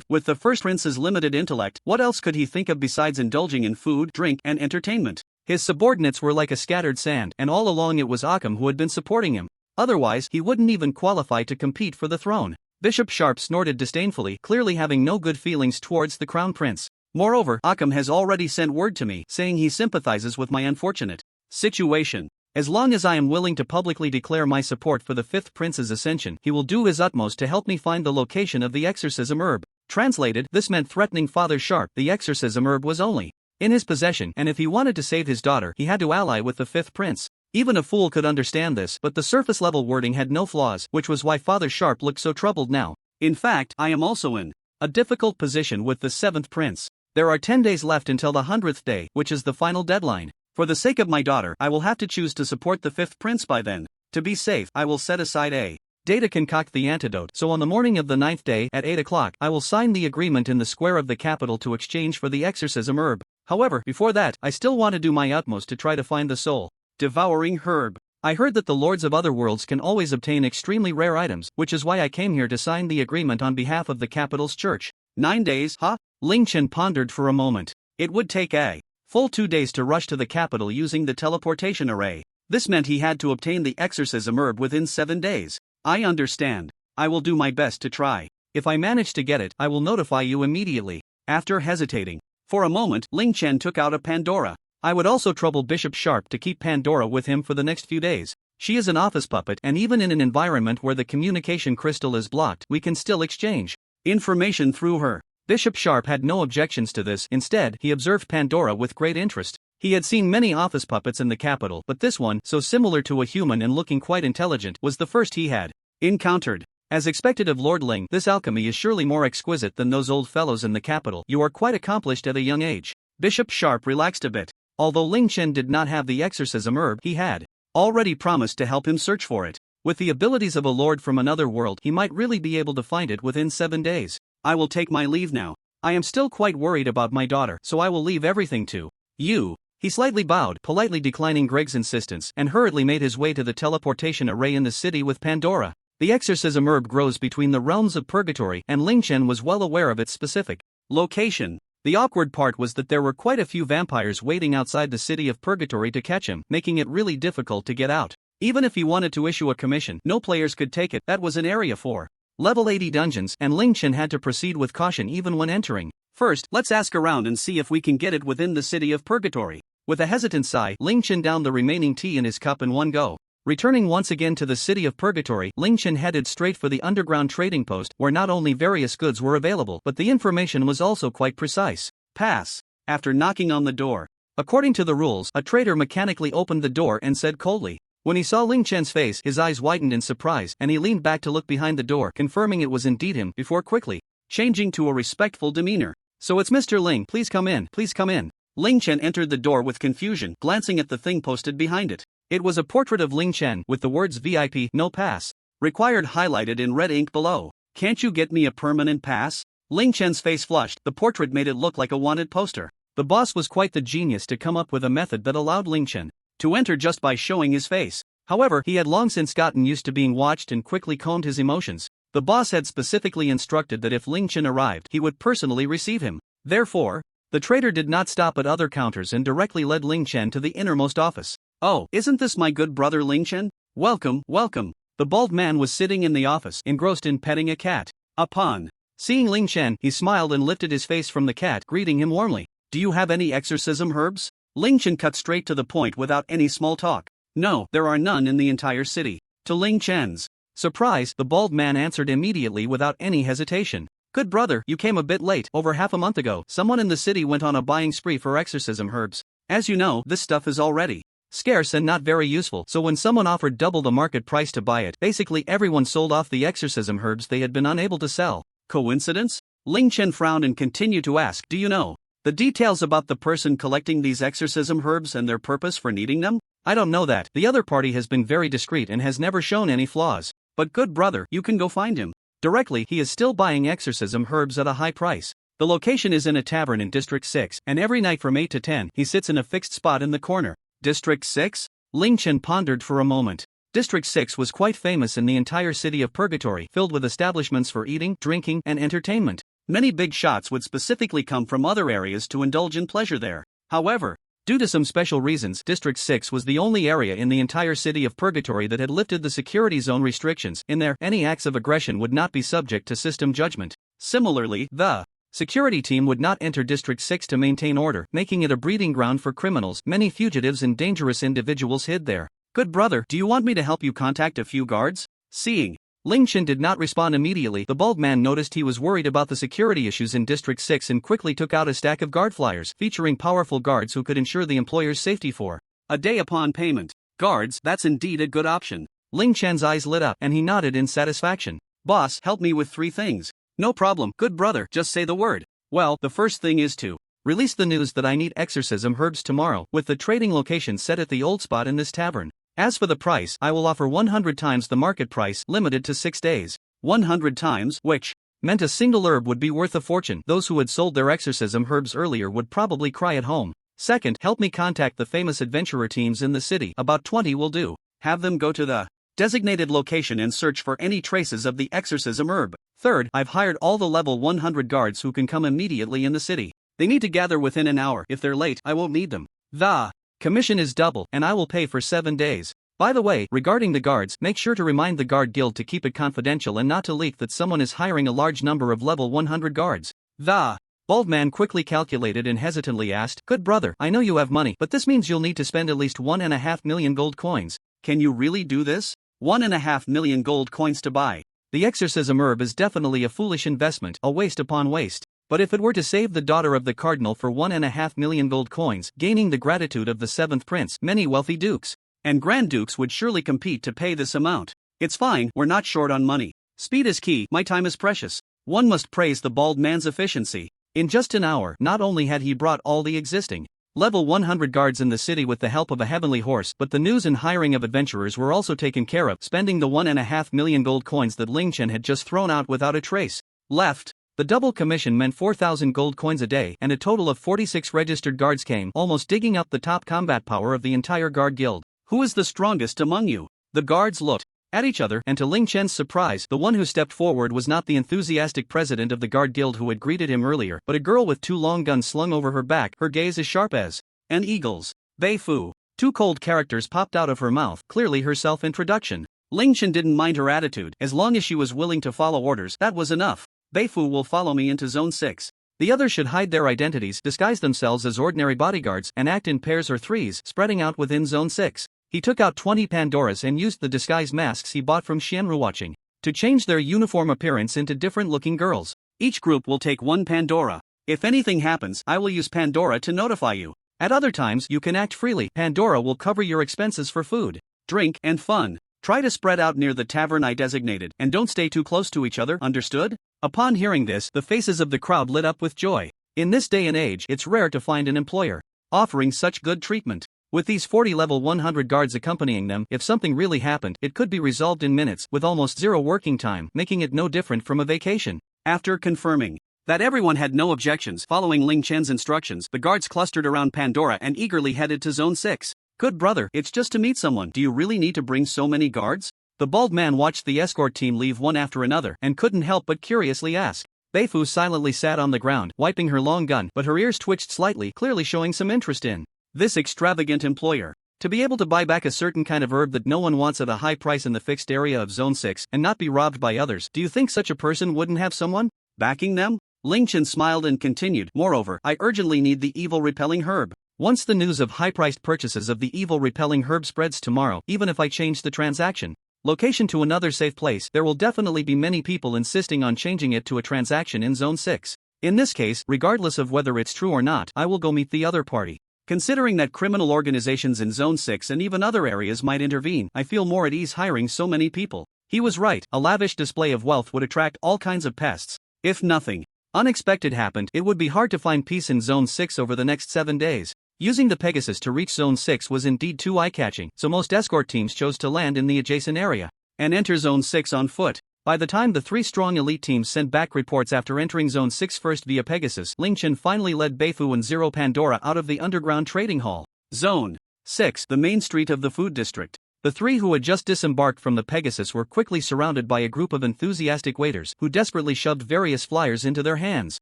With the first prince's limited intellect, what else could he think of besides indulging in food, drink, and entertainment? His subordinates were like a scattered sand, and all along it was Occam who had been supporting him. Otherwise, he wouldn't even qualify to compete for the throne. Bishop Sharp snorted disdainfully, clearly having no good feelings towards the crown prince. Moreover, Occam has already sent word to me, saying he sympathizes with my unfortunate situation. As long as I am willing to publicly declare my support for the fifth prince's ascension, he will do his utmost to help me find the location of the exorcism herb. Translated, this meant threatening Father Sharp. The exorcism herb was only in his possession, and if he wanted to save his daughter, he had to ally with the fifth prince. Even a fool could understand this, but the surface-level wording had no flaws, which was why Father Sharp looked so troubled now. In fact, I am also in a difficult position with the seventh prince. There are 10 days left until the 100th day, which is the final deadline. For the sake of my daughter, I will have to choose to support the fifth prince by then. To be safe, I will set aside a day to concoct the antidote, so on the morning of the 9th day, at 8 o'clock, I will sign the agreement in the square of the capital to exchange for the exorcism herb. However, before that, I still want to do my utmost to try to find the soul-devouring herb. I heard that the lords of other worlds can always obtain extremely rare items, which is why I came here to sign the agreement on behalf of the capital's church. 9 days, huh? Ling Chen pondered for a moment. It would take a full 2 days to rush to the capital using the teleportation array. This meant he had to obtain the exorcism herb within 7 days. I understand. I will do my best to try. If I manage to get it, I will notify you immediately. After hesitating for a moment, Ling Chen took out a Pandora. I would also trouble Bishop Sharp to keep Pandora with him for the next few days. She is an office puppet, and even in an environment where the communication crystal is blocked, we can still exchange information through her. Bishop Sharp had no objections to this. Instead, he observed Pandora with great interest. He had seen many office puppets in the capital, but this one, so similar to a human and looking quite intelligent, was the first he had encountered. As expected of Lord Ling, this alchemy is surely more exquisite than those old fellows in the capital. You are quite accomplished at a young age. Bishop Sharp relaxed a bit. Although Ling Chen did not have the exorcism herb, he had already promised to help him search for it. With the abilities of a lord from another world, he might really be able to find it within 7 days. I will take my leave now. I am still quite worried about my daughter, so I will leave everything to you. He slightly bowed, politely declining Greg's insistence, and hurriedly made his way to the teleportation array in the city with Pandora. The exorcism herb grows between the realms of purgatory, and Ling Chen was well aware of its specific location. The awkward part was that there were quite a few vampires waiting outside the city of purgatory to catch him, making it really difficult to get out. Even if he wanted to issue a commission, no players could take it. That was an area for level 80 dungeons, and Ling Chen had to proceed with caution even when entering. First, let's ask around and see if we can get it within the city of purgatory. With a hesitant sigh, Ling Chen downed the remaining tea in his cup in one go. Returning once again to the city of purgatory, Ling Chen headed straight for the underground trading post, where not only various goods were available, but the information was also quite precise. Pass. After knocking on the door. According to the rules, a trader mechanically opened the door and said coldly. When he saw Ling Chen's face, his eyes widened in surprise, and he leaned back to look behind the door, confirming it was indeed him, before quickly changing to a respectful demeanor. So it's Mr. Ling, please come in, please come in. Ling Chen entered the door with confusion, glancing at the thing posted behind it. It was a portrait of Ling Chen, with the words VIP, no pass, required highlighted in red ink below. Can't you get me a permanent pass? Ling Chen's face flushed. The portrait made it look like a wanted poster. The boss was quite the genius to come up with a method that allowed Ling Chen to enter just by showing his face. However, he had long since gotten used to being watched and quickly calmed his emotions. The boss had specifically instructed that if Ling Chen arrived, he would personally receive him. Therefore, the trader did not stop at other counters and directly led Ling Chen to the innermost office. Oh, isn't this my good brother Ling Chen? Welcome, welcome. The bald man was sitting in the office, engrossed in petting a cat. Upon seeing Ling Chen, he smiled and lifted his face from the cat, greeting him warmly. Do you have any exorcism herbs? Ling Chen cut straight to the point without any small talk. No, there are none in the entire city. To Ling Chen's surprise, the bald man answered immediately without any hesitation. Good brother, you came a bit late. Over half a month ago, someone in the city went on a buying spree for exorcism herbs. As you know, this stuff is already scarce and not very useful, so when someone offered double the market price to buy it, basically everyone sold off the exorcism herbs they had been unable to sell. Coincidence? Ling Chen frowned and continued to ask, do you know the details about the person collecting these exorcism herbs and their purpose for needing them? I don't know that. The other party has been very discreet and has never shown any flaws. But good brother, you can go find him. Directly, he is still buying exorcism herbs at a high price. The location is in a tavern in District 6, and every night from 8 to 10, he sits in a fixed spot in the corner. District 6? Ling Chen pondered for a moment. District 6 was quite famous in the entire city of Purgatory, filled with establishments for eating, drinking, and entertainment. Many big shots would specifically come from other areas to indulge in pleasure there. However, due to some special reasons, District 6 was the only area in the entire city of Purgatory that had lifted the security zone restrictions. In there, any acts of aggression would not be subject to system judgment. Similarly, the security team would not enter District 6 to maintain order, making it a breeding ground for criminals. Many fugitives and dangerous individuals hid there. Good brother, do you want me to help you contact a few guards? Seeing Ling Chen did not respond immediately, the bald man noticed he was worried about the security issues in District 6 and quickly took out a stack of guard flyers featuring powerful guards who could ensure the employer's safety for a day upon payment. Guards, that's indeed a good option. Ling Chen's eyes lit up and he nodded in satisfaction. Boss, help me with 3 things. No problem, good brother, just say the word. Well, the first thing is to release the news that I need exorcism herbs tomorrow, with the trading location set at the old spot in this tavern. As for the price, I will offer 100 times the market price, limited to 6 days. 100 times, which meant a single herb would be worth a fortune. Those who had sold their exorcism herbs earlier would probably cry at home. Second, help me contact the famous adventurer teams in the city. About 20 will do. Have them go to the designated location and search for any traces of the exorcism herb. Third, I've hired all the level 100 guards who can come immediately in the city. They need to gather within an hour. If they're late, I won't need them. The commission is double, and I will pay for 7 days. By the way, regarding the guards, make sure to remind the guard guild to keep it confidential and not to leak that someone is hiring a large number of level 100 guards. The Bald man quickly calculated and hesitantly asked, "Good brother, I know you have money, but this means you'll need to spend at least 1.5 million gold coins. Can you really do this? 1.5 million gold coins to buy. The exorcism herb is definitely a foolish investment, a waste upon waste. But if it were to save the daughter of the cardinal for 1.5 million gold coins, gaining the gratitude of the 7th prince, many wealthy dukes and grand dukes would surely compete to pay this amount. It's fine, we're not short on money. Speed is key, my time is precious. One must praise the bald man's efficiency. In just an hour, not only had he brought all the existing level 100 guards in the city with the help of a heavenly horse, but the news and hiring of adventurers were also taken care of, spending the 1.5 million gold coins that Ling Chen had just thrown out without a trace left. The double commission meant 4,000 gold coins a day, and a total of 46 registered guards came, almost digging up the top combat power of the entire guard guild. Who is the strongest among you? The guards looked at each other, and to Ling Chen's surprise, the one who stepped forward was not the enthusiastic president of the guard guild who had greeted him earlier, but a girl with 2 long guns slung over her back, her gaze as sharp as an eagle's. Bei Fu. 2 cold characters popped out of her mouth, clearly her self-introduction. Ling Chen didn't mind her attitude, as long as she was willing to follow orders, that was enough. Bei Fu will follow me into Zone 6. The others should hide their identities, disguise themselves as ordinary bodyguards, and act in pairs or threes, spreading out within Zone 6. He took out 20 Pandoras and used the disguise masks he bought from Xianru watching to change their uniform appearance into different-looking girls. Each group will take 1 Pandora. If anything happens, I will use Pandora to notify you. At other times, you can act freely. Pandora will cover your expenses for food, drink, and fun. Try to spread out near the tavern I designated, and don't stay too close to each other, understood? Upon hearing this, the faces of the crowd lit up with joy. In this day and age, it's rare to find an employer offering such good treatment. With these 40 level 100 guards accompanying them, if something really happened, it could be resolved in minutes, with almost 0 working time, making it no different from a vacation. After confirming that everyone had no objections following Ling Chen's instructions, the guards clustered around Pandora and eagerly headed to Zone 6. Good brother, it's just to meet someone. Do you really need to bring so many guards? The bald man watched the escort team leave one after another, and couldn't help but curiously ask. Bei Fu silently sat on the ground, wiping her long gun, but her ears twitched slightly, clearly showing some interest in this extravagant employer. To be able to buy back a certain kind of herb that no one wants at a high price in the fixed area of Zone 6, and not be robbed by others, do you think such a person wouldn't have someone backing them? Ling Chen smiled and continued, moreover, I urgently need the evil-repelling herb. Once the news of high-priced purchases of the evil-repelling herb spreads tomorrow, even if I change the transaction location to another safe place, there will definitely be many people insisting on changing it to a transaction in Zone 6. In this case, regardless of whether it's true or not, I will go meet the other party. Considering that criminal organizations in Zone 6 and even other areas might intervene, I feel more at ease hiring so many people. He was right, a lavish display of wealth would attract all kinds of pests. If nothing unexpected happened, it would be hard to find peace in Zone 6 over the next 7 days. Using the Pegasus to reach Zone 6 was indeed too eye-catching, so most escort teams chose to land in the adjacent area and enter Zone 6 on foot. By the time the 3 strong elite teams sent back reports after entering Zone 6 first via Pegasus, Ling Chen finally led Bei Fu and Zero Pandora out of the underground trading hall. Zone 6, the main street of the food district. The 3 who had just disembarked from the Pegasus were quickly surrounded by a group of enthusiastic waiters who desperately shoved various flyers into their hands.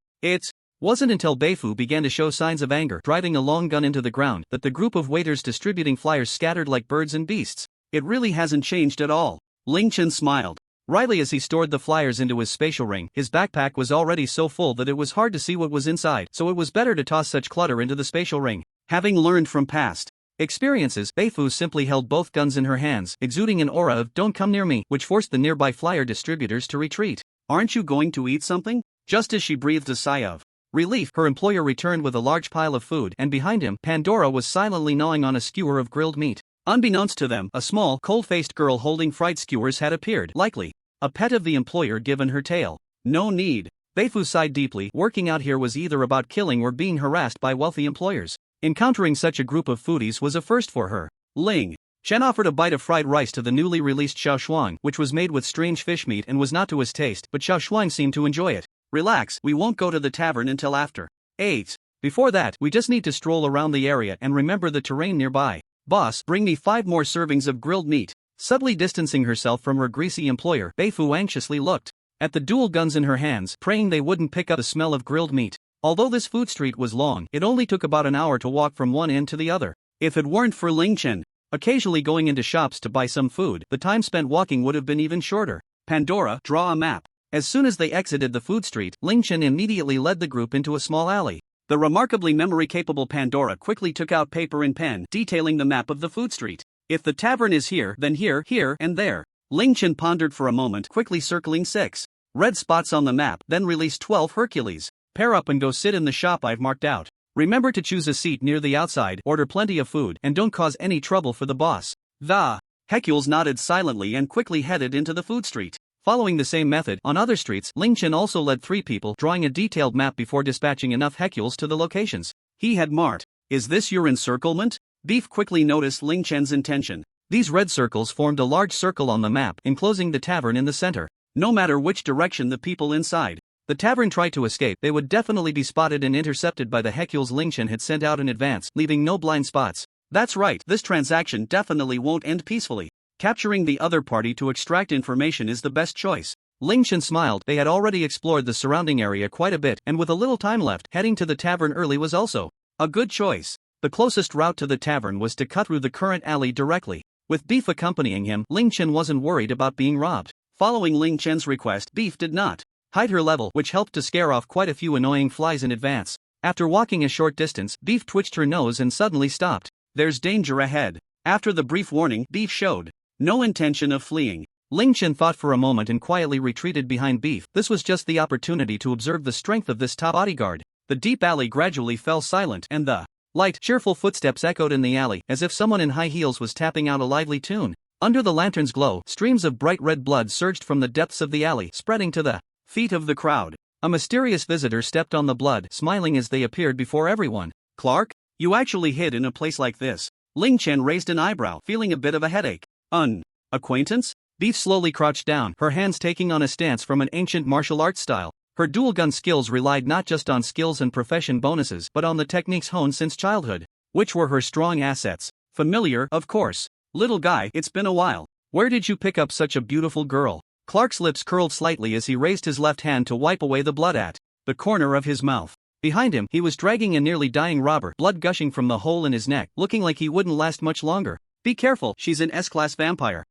It wasn't until Bei Fu began to show signs of anger, driving a long gun into the ground, that the group of waiters distributing flyers scattered like birds and beasts. It really hasn't changed at all. Ling Chen smiled wryly as he stored the flyers into his spatial ring. His backpack was already so full that it was hard to see what was inside, so it was better to toss such clutter into the spatial ring. Having learned from past experiences, Bei Fu simply held both guns in her hands, exuding an aura of "don't come near me," which forced the nearby flyer distributors to retreat. Aren't you going to eat something? Just as she breathed a sigh of relief, her employer returned with a large pile of food, and behind him, Pandora was silently gnawing on a skewer of grilled meat. Unbeknownst to them, a small, cold-faced girl holding fried skewers had appeared, likely a pet of the employer given her tail. No need. Bei Fu sighed deeply. Working out here was either about killing or being harassed by wealthy employers. Encountering such a group of foodies was a first for her. Ling Chen offered a bite of fried rice to the newly released Xiao Shuang, which was made with strange fish meat and was not to his taste, but Xiao Shuang seemed to enjoy it. Relax, we won't go to the tavern until after 8. Before that, we just need to stroll around the area and remember the terrain nearby. Boss, bring me 5 more servings of grilled meat. Subtly distancing herself from her greasy employer, Bei Fu anxiously looked at the dual guns in her hands, praying they wouldn't pick up the smell of grilled meat. Although this food street was long, it only took about an hour to walk from one end to the other. If it weren't for Ling Chen occasionally going into shops to buy some food, the time spent walking would have been even shorter. Pandora, draw a map. As soon as they exited the food street, Ling Chen immediately led the group into a small alley. The remarkably memory-capable Pandora quickly took out paper and pen, detailing the map of the food street. If the tavern is here, then here, here, and there. Ling Chen pondered for a moment, quickly circling 6 red spots on the map, then released 12 Hercules. Pair up and go sit in the shop I've marked out. Remember to choose a seat near the outside, order plenty of food, and don't cause any trouble for the boss. The Hercules nodded silently and quickly headed into the food street. Following the same method, on other streets, Ling Chen also led 3 people, drawing a detailed map before dispatching enough Hercules to the locations he had marked. Is this your encirclement? Beef quickly noticed Ling Chen's intention. These red circles formed a large circle on the map, enclosing the tavern in the center. No matter which direction the people inside the tavern tried to escape, they would definitely be spotted and intercepted by the Hercules Ling Chen had sent out in advance, leaving no blind spots. That's right, this transaction definitely won't end peacefully. Capturing the other party to extract information is the best choice. Ling Chen smiled. They had already explored the surrounding area quite a bit, and with a little time left, heading to the tavern early was also a good choice. The closest route to the tavern was to cut through the current alley directly. With Beef accompanying him, Ling Chen wasn't worried about being robbed. Following Ling Chen's request, Beef did not hide her level, which helped to scare off quite a few annoying flies in advance. After walking a short distance, Beef twitched her nose and suddenly stopped. There's danger ahead. After the brief warning, Beef showed no intention of fleeing. Ling Chen thought for a moment and quietly retreated behind Beef. This was just the opportunity to observe the strength of this top bodyguard. The deep alley gradually fell silent, and the light, cheerful footsteps echoed in the alley, as if someone in high heels was tapping out a lively tune. Under the lantern's glow, streams of bright red blood surged from the depths of the alley, spreading to the feet of the crowd. A mysterious visitor stepped on the blood, smiling as they appeared before everyone. Clark? You actually hid in a place like this? Ling Chen raised an eyebrow, feeling a bit of a headache. Acquaintance? Beef slowly crouched down, her hands taking on a stance from an ancient martial arts style. Her dual gun skills relied not just on skills and profession bonuses but on the techniques honed since childhood, which were her strong assets. Familiar, of course. Little guy, it's been a while. Where did you pick up such a beautiful girl? Clark's lips curled slightly as he raised his left hand to wipe away the blood at the corner of his mouth. Behind him, he was dragging a nearly dying robber, blood gushing from the hole in his neck, looking like he wouldn't last much longer. Be careful, she's an S-class vampire.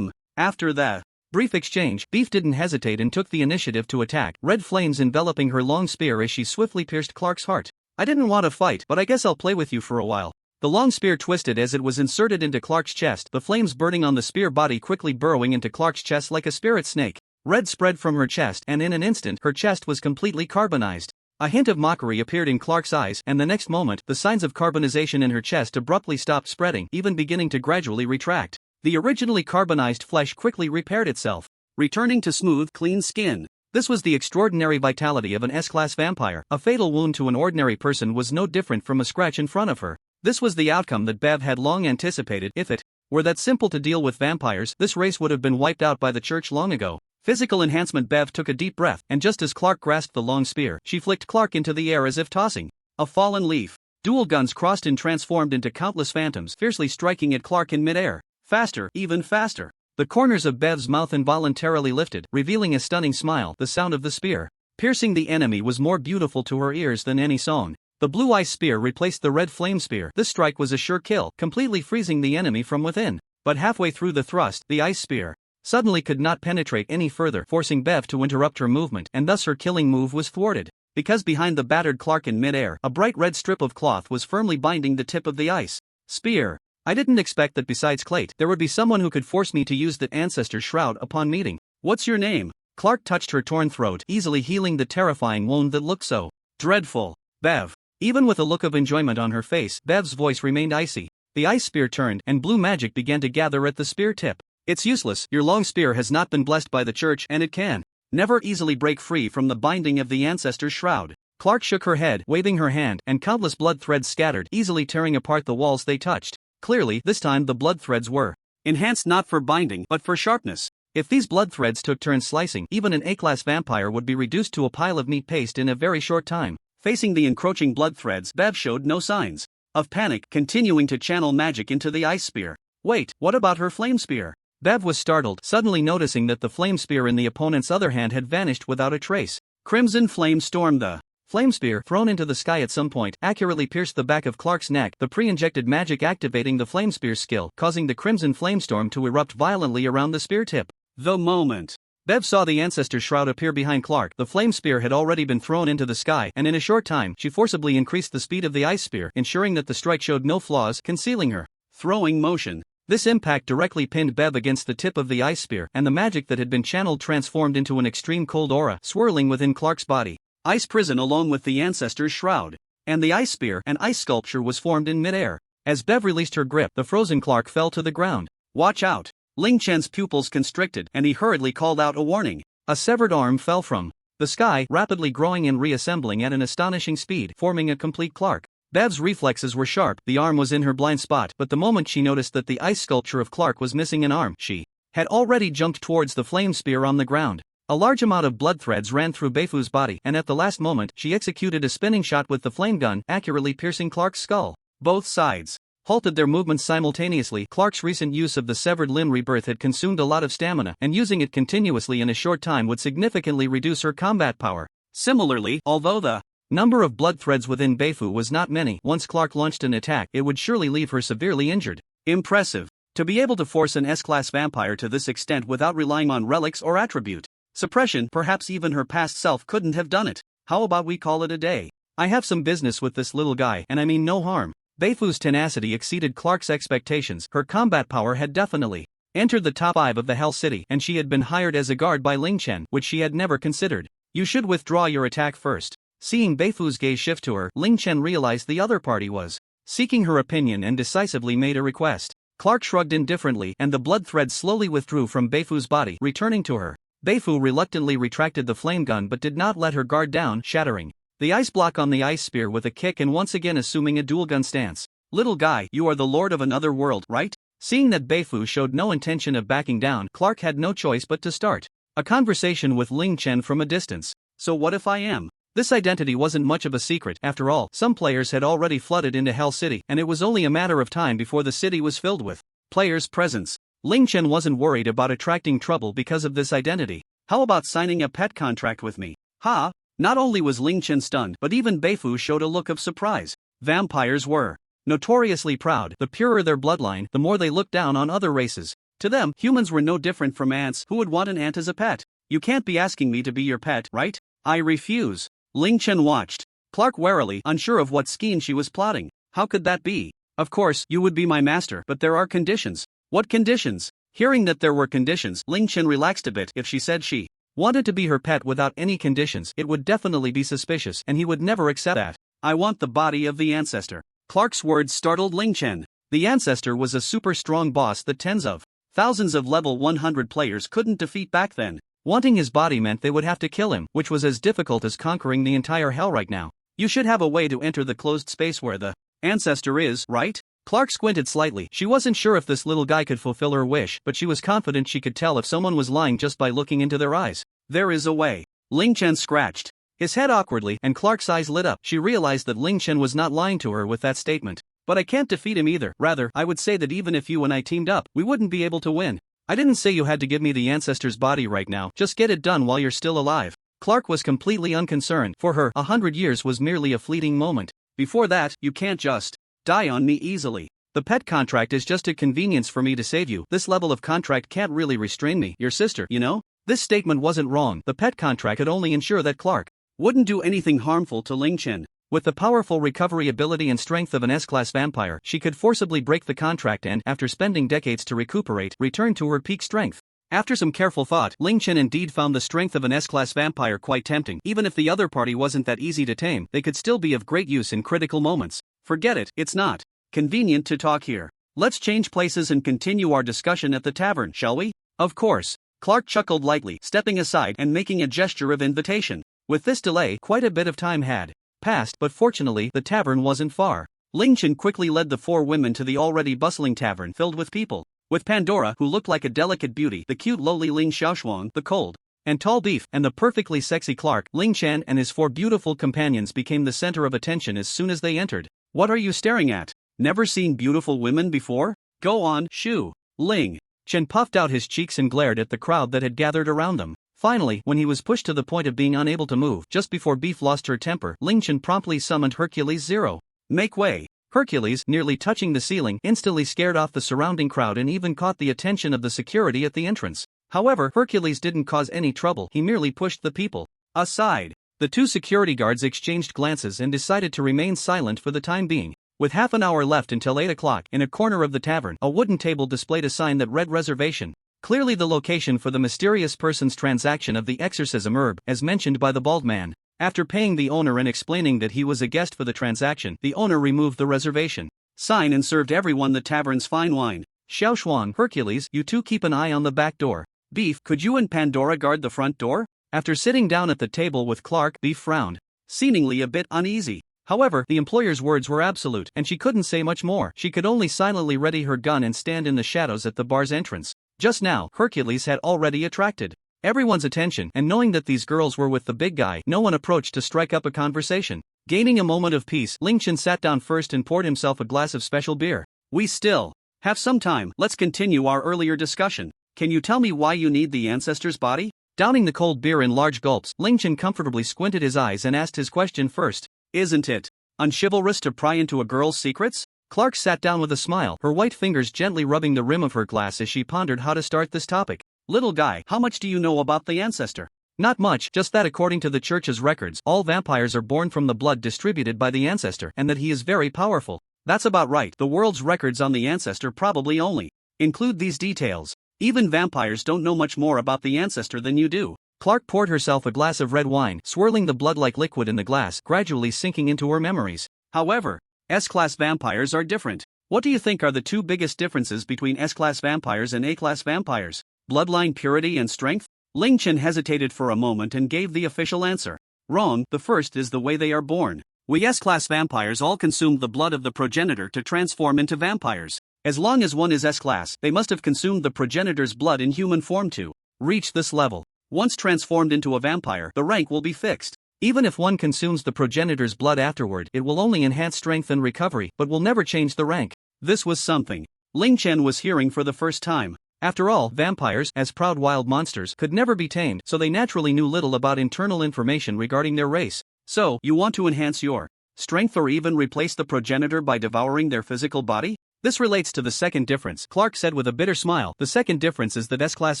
After the brief exchange, Beef didn't hesitate and took the initiative to attack, red flames enveloping her long spear as she swiftly pierced Clark's heart. I didn't want to fight, but I guess I'll play with you for a while. The long spear twisted as it was inserted into Clark's chest, the flames burning on the spear body quickly burrowing into Clark's chest like a spirit snake. Red spread from her chest, and in an instant, her chest was completely carbonized. A hint of mockery appeared in Clark's eyes, and the next moment, the signs of carbonization in her chest abruptly stopped spreading, even beginning to gradually retract. The originally carbonized flesh quickly repaired itself, returning to smooth, clean skin. This was the extraordinary vitality of an S-class vampire. A fatal wound to an ordinary person was no different from a scratch in front of her. This was the outcome that Bev had long anticipated. If it were that simple to deal with vampires, this race would have been wiped out by the church long ago. Physical enhancement. Bev took a deep breath, and just as Clark grasped the long spear, she flicked Clark into the air as if tossing a fallen leaf. Dual guns crossed and transformed into countless phantoms, fiercely striking at Clark in midair. Faster, even faster. The corners of Bev's mouth involuntarily lifted, revealing a stunning smile. The sound of the spear piercing the enemy was more beautiful to her ears than any song. The blue ice spear replaced the red flame spear. This strike was a sure kill, completely freezing the enemy from within. But halfway through the thrust, the ice spear suddenly could not penetrate any further, forcing Bev to interrupt her movement, and thus her killing move was thwarted. Because behind the battered Clark in midair, a bright red strip of cloth was firmly binding the tip of the ice spear. I didn't expect that besides Clayt, there would be someone who could force me to use that ancestor shroud upon meeting. What's your name? Clark touched her torn throat, easily healing the terrifying wound that looked so dreadful. Bev. Even with a look of enjoyment on her face, Bev's voice remained icy. The ice spear turned, and blue magic began to gather at the spear tip. It's useless. Your long spear has not been blessed by the church, and it can never easily break free from the binding of the ancestor's shroud. Clark shook her head, waving her hand, and countless blood threads scattered, easily tearing apart the walls they touched. Clearly, this time the blood threads were enhanced not for binding, but for sharpness. If these blood threads took turns slicing, even an A-class vampire would be reduced to a pile of meat paste in a very short time. Facing the encroaching blood threads, Bev showed no signs of panic, continuing to channel magic into the ice spear. Wait, what about her flame spear? Bev was startled, suddenly noticing that the flame spear in the opponent's other hand had vanished without a trace. Crimson flame stormed. The flame spear, thrown into the sky at some point, accurately pierced the back of Clark's neck, the pre-injected magic activating the flame spear skill, causing the crimson flamestorm to erupt violently around the spear tip. The moment Bev saw the ancestor shroud appear behind Clark. The flame spear had already been thrown into the sky, and in a short time, she forcibly increased the speed of the ice spear, ensuring that the strike showed no flaws, concealing her throwing motion. This impact directly pinned Bev against the tip of the ice spear, and the magic that had been channeled transformed into an extreme cold aura, swirling within Clark's body. Ice prison along with the ancestor's shroud. And the ice spear, an ice sculpture, was formed in midair. As Bev released her grip, the frozen Clark fell to the ground. Watch out! Ling Chen's pupils constricted, and he hurriedly called out a warning. A severed arm fell from the sky, rapidly growing and reassembling at an astonishing speed, forming a complete Clark. Bev's reflexes were sharp, the arm was in her blind spot, but the moment she noticed that the ice sculpture of Clark was missing an arm, she had already jumped towards the flame spear on the ground. A large amount of blood threads ran through Beifu's body, and at the last moment, she executed a spinning shot with the flame gun, accurately piercing Clark's skull. Both sides halted their movements simultaneously. Clark's recent use of the severed limb rebirth had consumed a lot of stamina, and using it continuously in a short time would significantly reduce her combat power. Similarly, although the number of blood threads within Beifu was not many, once Clark launched an attack, it would surely leave her severely injured. Impressive. To be able to force an S-class vampire to this extent without relying on relics or attribute suppression, perhaps even her past self couldn't have done it. How about we call it a day? I have some business with this little guy, and I mean no harm. Beifu's tenacity exceeded Clark's expectations. Her combat power had definitely entered the top 5 of the Hell City, and she had been hired as a guard by Ling Chen, which she had never considered. You should withdraw your attack first. Seeing Beifu's gaze shift to her, Ling Chen realized the other party was seeking her opinion and decisively made a request. Clark shrugged indifferently, and the blood threads slowly withdrew from Beifu's body, returning to her. Beifu reluctantly retracted the flame gun but did not let her guard down, shattering the ice block on the ice spear with a kick and once again assuming a dual gun stance. Little guy, you are the lord of another world, right? Seeing that Beifu showed no intention of backing down, Clark had no choice but to start a conversation with Ling Chen from a distance. So what if I am? This identity wasn't much of a secret. After all, some players had already flooded into Hell City, and it was only a matter of time before the city was filled with players' presence. Ling Chen wasn't worried about attracting trouble because of this identity. How about signing a pet contract with me? Ha! Not only was Ling Chen stunned, but even Beifu showed a look of surprise. Vampires were notoriously proud. The purer their bloodline, the more they looked down on other races. To them, humans were no different from ants. Who would want an ant as a pet? You can't be asking me to be your pet, right? I refuse. Ling Chen watched Clark warily, unsure of what scheme she was plotting. How could that be? Of course, you would be my master, but there are conditions. What conditions? Hearing that there were conditions, Ling Chen relaxed a bit. If she said she wanted to be her pet without any conditions, it would definitely be suspicious, and he would never accept that. I want the body of the ancestor. Clark's words startled Ling Chen. The ancestor was a super strong boss that tens of thousands of level 100 players couldn't defeat back then. Wanting his body meant they would have to kill him, which was as difficult as conquering the entire hell right now. You should have a way to enter the closed space where the ancestor is, right? Clark squinted slightly. She wasn't sure if this little guy could fulfill her wish, but she was confident she could tell if someone was lying just by looking into their eyes. There is a way. Ling Chen scratched his head awkwardly, and Clark's eyes lit up. She realized that Ling Chen was not lying to her with that statement. But I can't defeat him either. Rather, I would say that even if you and I teamed up, we wouldn't be able to win. I didn't say you had to give me the ancestor's body right now. Just get it done while you're still alive. Clark was completely unconcerned. For her, 100 years was merely a fleeting moment. Before that, you can't just die on me easily. The pet contract is just a convenience for me to save you. This level of contract can't really restrain me. Your sister, you know? This statement wasn't wrong. The pet contract could only ensure that Clark wouldn't do anything harmful to Ling Chen. With the powerful recovery ability and strength of an S-class vampire, she could forcibly break the contract and, after spending decades to recuperate, return to her peak strength. After some careful thought, Ling Chen indeed found the strength of an S-class vampire quite tempting. Even if the other party wasn't that easy to tame, they could still be of great use in critical moments. Forget it, it's not convenient to talk here. Let's change places and continue our discussion at the tavern, shall we? Of course. Clark chuckled lightly, stepping aside and making a gesture of invitation. With this delay, quite a bit of time had passed, but fortunately, the tavern wasn't far. Ling Chen quickly led the 4 women to the already bustling tavern filled with people. With Pandora, who looked like a delicate beauty, the cute lowly Ling Xiaoshuang, the cold and tall beef, and the perfectly sexy Clark, Ling Chen and his 4 beautiful companions became the center of attention as soon as they entered. What are you staring at? Never seen beautiful women before? Go on, shoo. Ling Chen puffed out his cheeks and glared at the crowd that had gathered around them. Finally, when he was pushed to the point of being unable to move, just before Beef lost her temper, Ling Chen promptly summoned Hercules Zero. Make way. Hercules, nearly touching the ceiling, instantly scared off the surrounding crowd and even caught the attention of the security at the entrance. However, Hercules didn't cause any trouble, he merely pushed the people aside. The two security guards exchanged glances and decided to remain silent for the time being. With half an hour left until 8 o'clock, in a corner of the tavern, a wooden table displayed a sign that read reservation. Clearly the location for the mysterious person's transaction of the exorcism herb, as mentioned by the bald man. After paying the owner and explaining that he was a guest for the transaction, the owner removed the reservation sign and served everyone the tavern's fine wine. Xiaoshuan, Hercules, you two keep an eye on the back door. Beef, could you and Pandora guard the front door? After sitting down at the table with Clark, Beef frowned, seemingly a bit uneasy. However, the employer's words were absolute, and she couldn't say much more. She could only silently ready her gun and stand in the shadows at the bar's entrance. Just now, Hercules had already attracted everyone's attention, and knowing that these girls were with the big guy, no one approached to strike up a conversation. Gaining a moment of peace, Lingchen sat down first and poured himself a glass of special beer. We still have some time, let's continue our earlier discussion. Can you tell me why you need the ancestor's body? Downing the cold beer in large gulps, Lingchen comfortably squinted his eyes and asked his question first. Isn't it unchivalrous to pry into a girl's secrets? Clark sat down with a smile, her white fingers gently rubbing the rim of her glass as she pondered how to start this topic. Little guy, how much do you know about the ancestor? Not much, just that according to the church's records, all vampires are born from the blood distributed by the ancestor, and that he is very powerful. That's about right. The world's records on the ancestor probably only include these details. Even vampires don't know much more about the ancestor than you do. Clark poured herself a glass of red wine, swirling the blood-like liquid in the glass, gradually sinking into her memories. However, S-class vampires are different. What do you think are the two biggest differences between S-class vampires and A-class vampires? Bloodline purity and strength? Lingchen hesitated for a moment and gave the official answer. Wrong, the first is the way they are born. We S-class vampires all consumed the blood of the progenitor to transform into vampires. As long as one is S-class, they must have consumed the progenitor's blood in human form to reach this level. Once transformed into a vampire, the rank will be fixed. Even if one consumes the progenitor's blood afterward, it will only enhance strength and recovery, but will never change the rank. This was something Lingchen was hearing for the first time. After all, vampires, as proud wild monsters, could never be tamed, so they naturally knew little about internal information regarding their race. So, you want to enhance your strength or even replace the progenitor by devouring their physical body? This relates to the second difference, Clark said with a bitter smile. The second difference is that S-class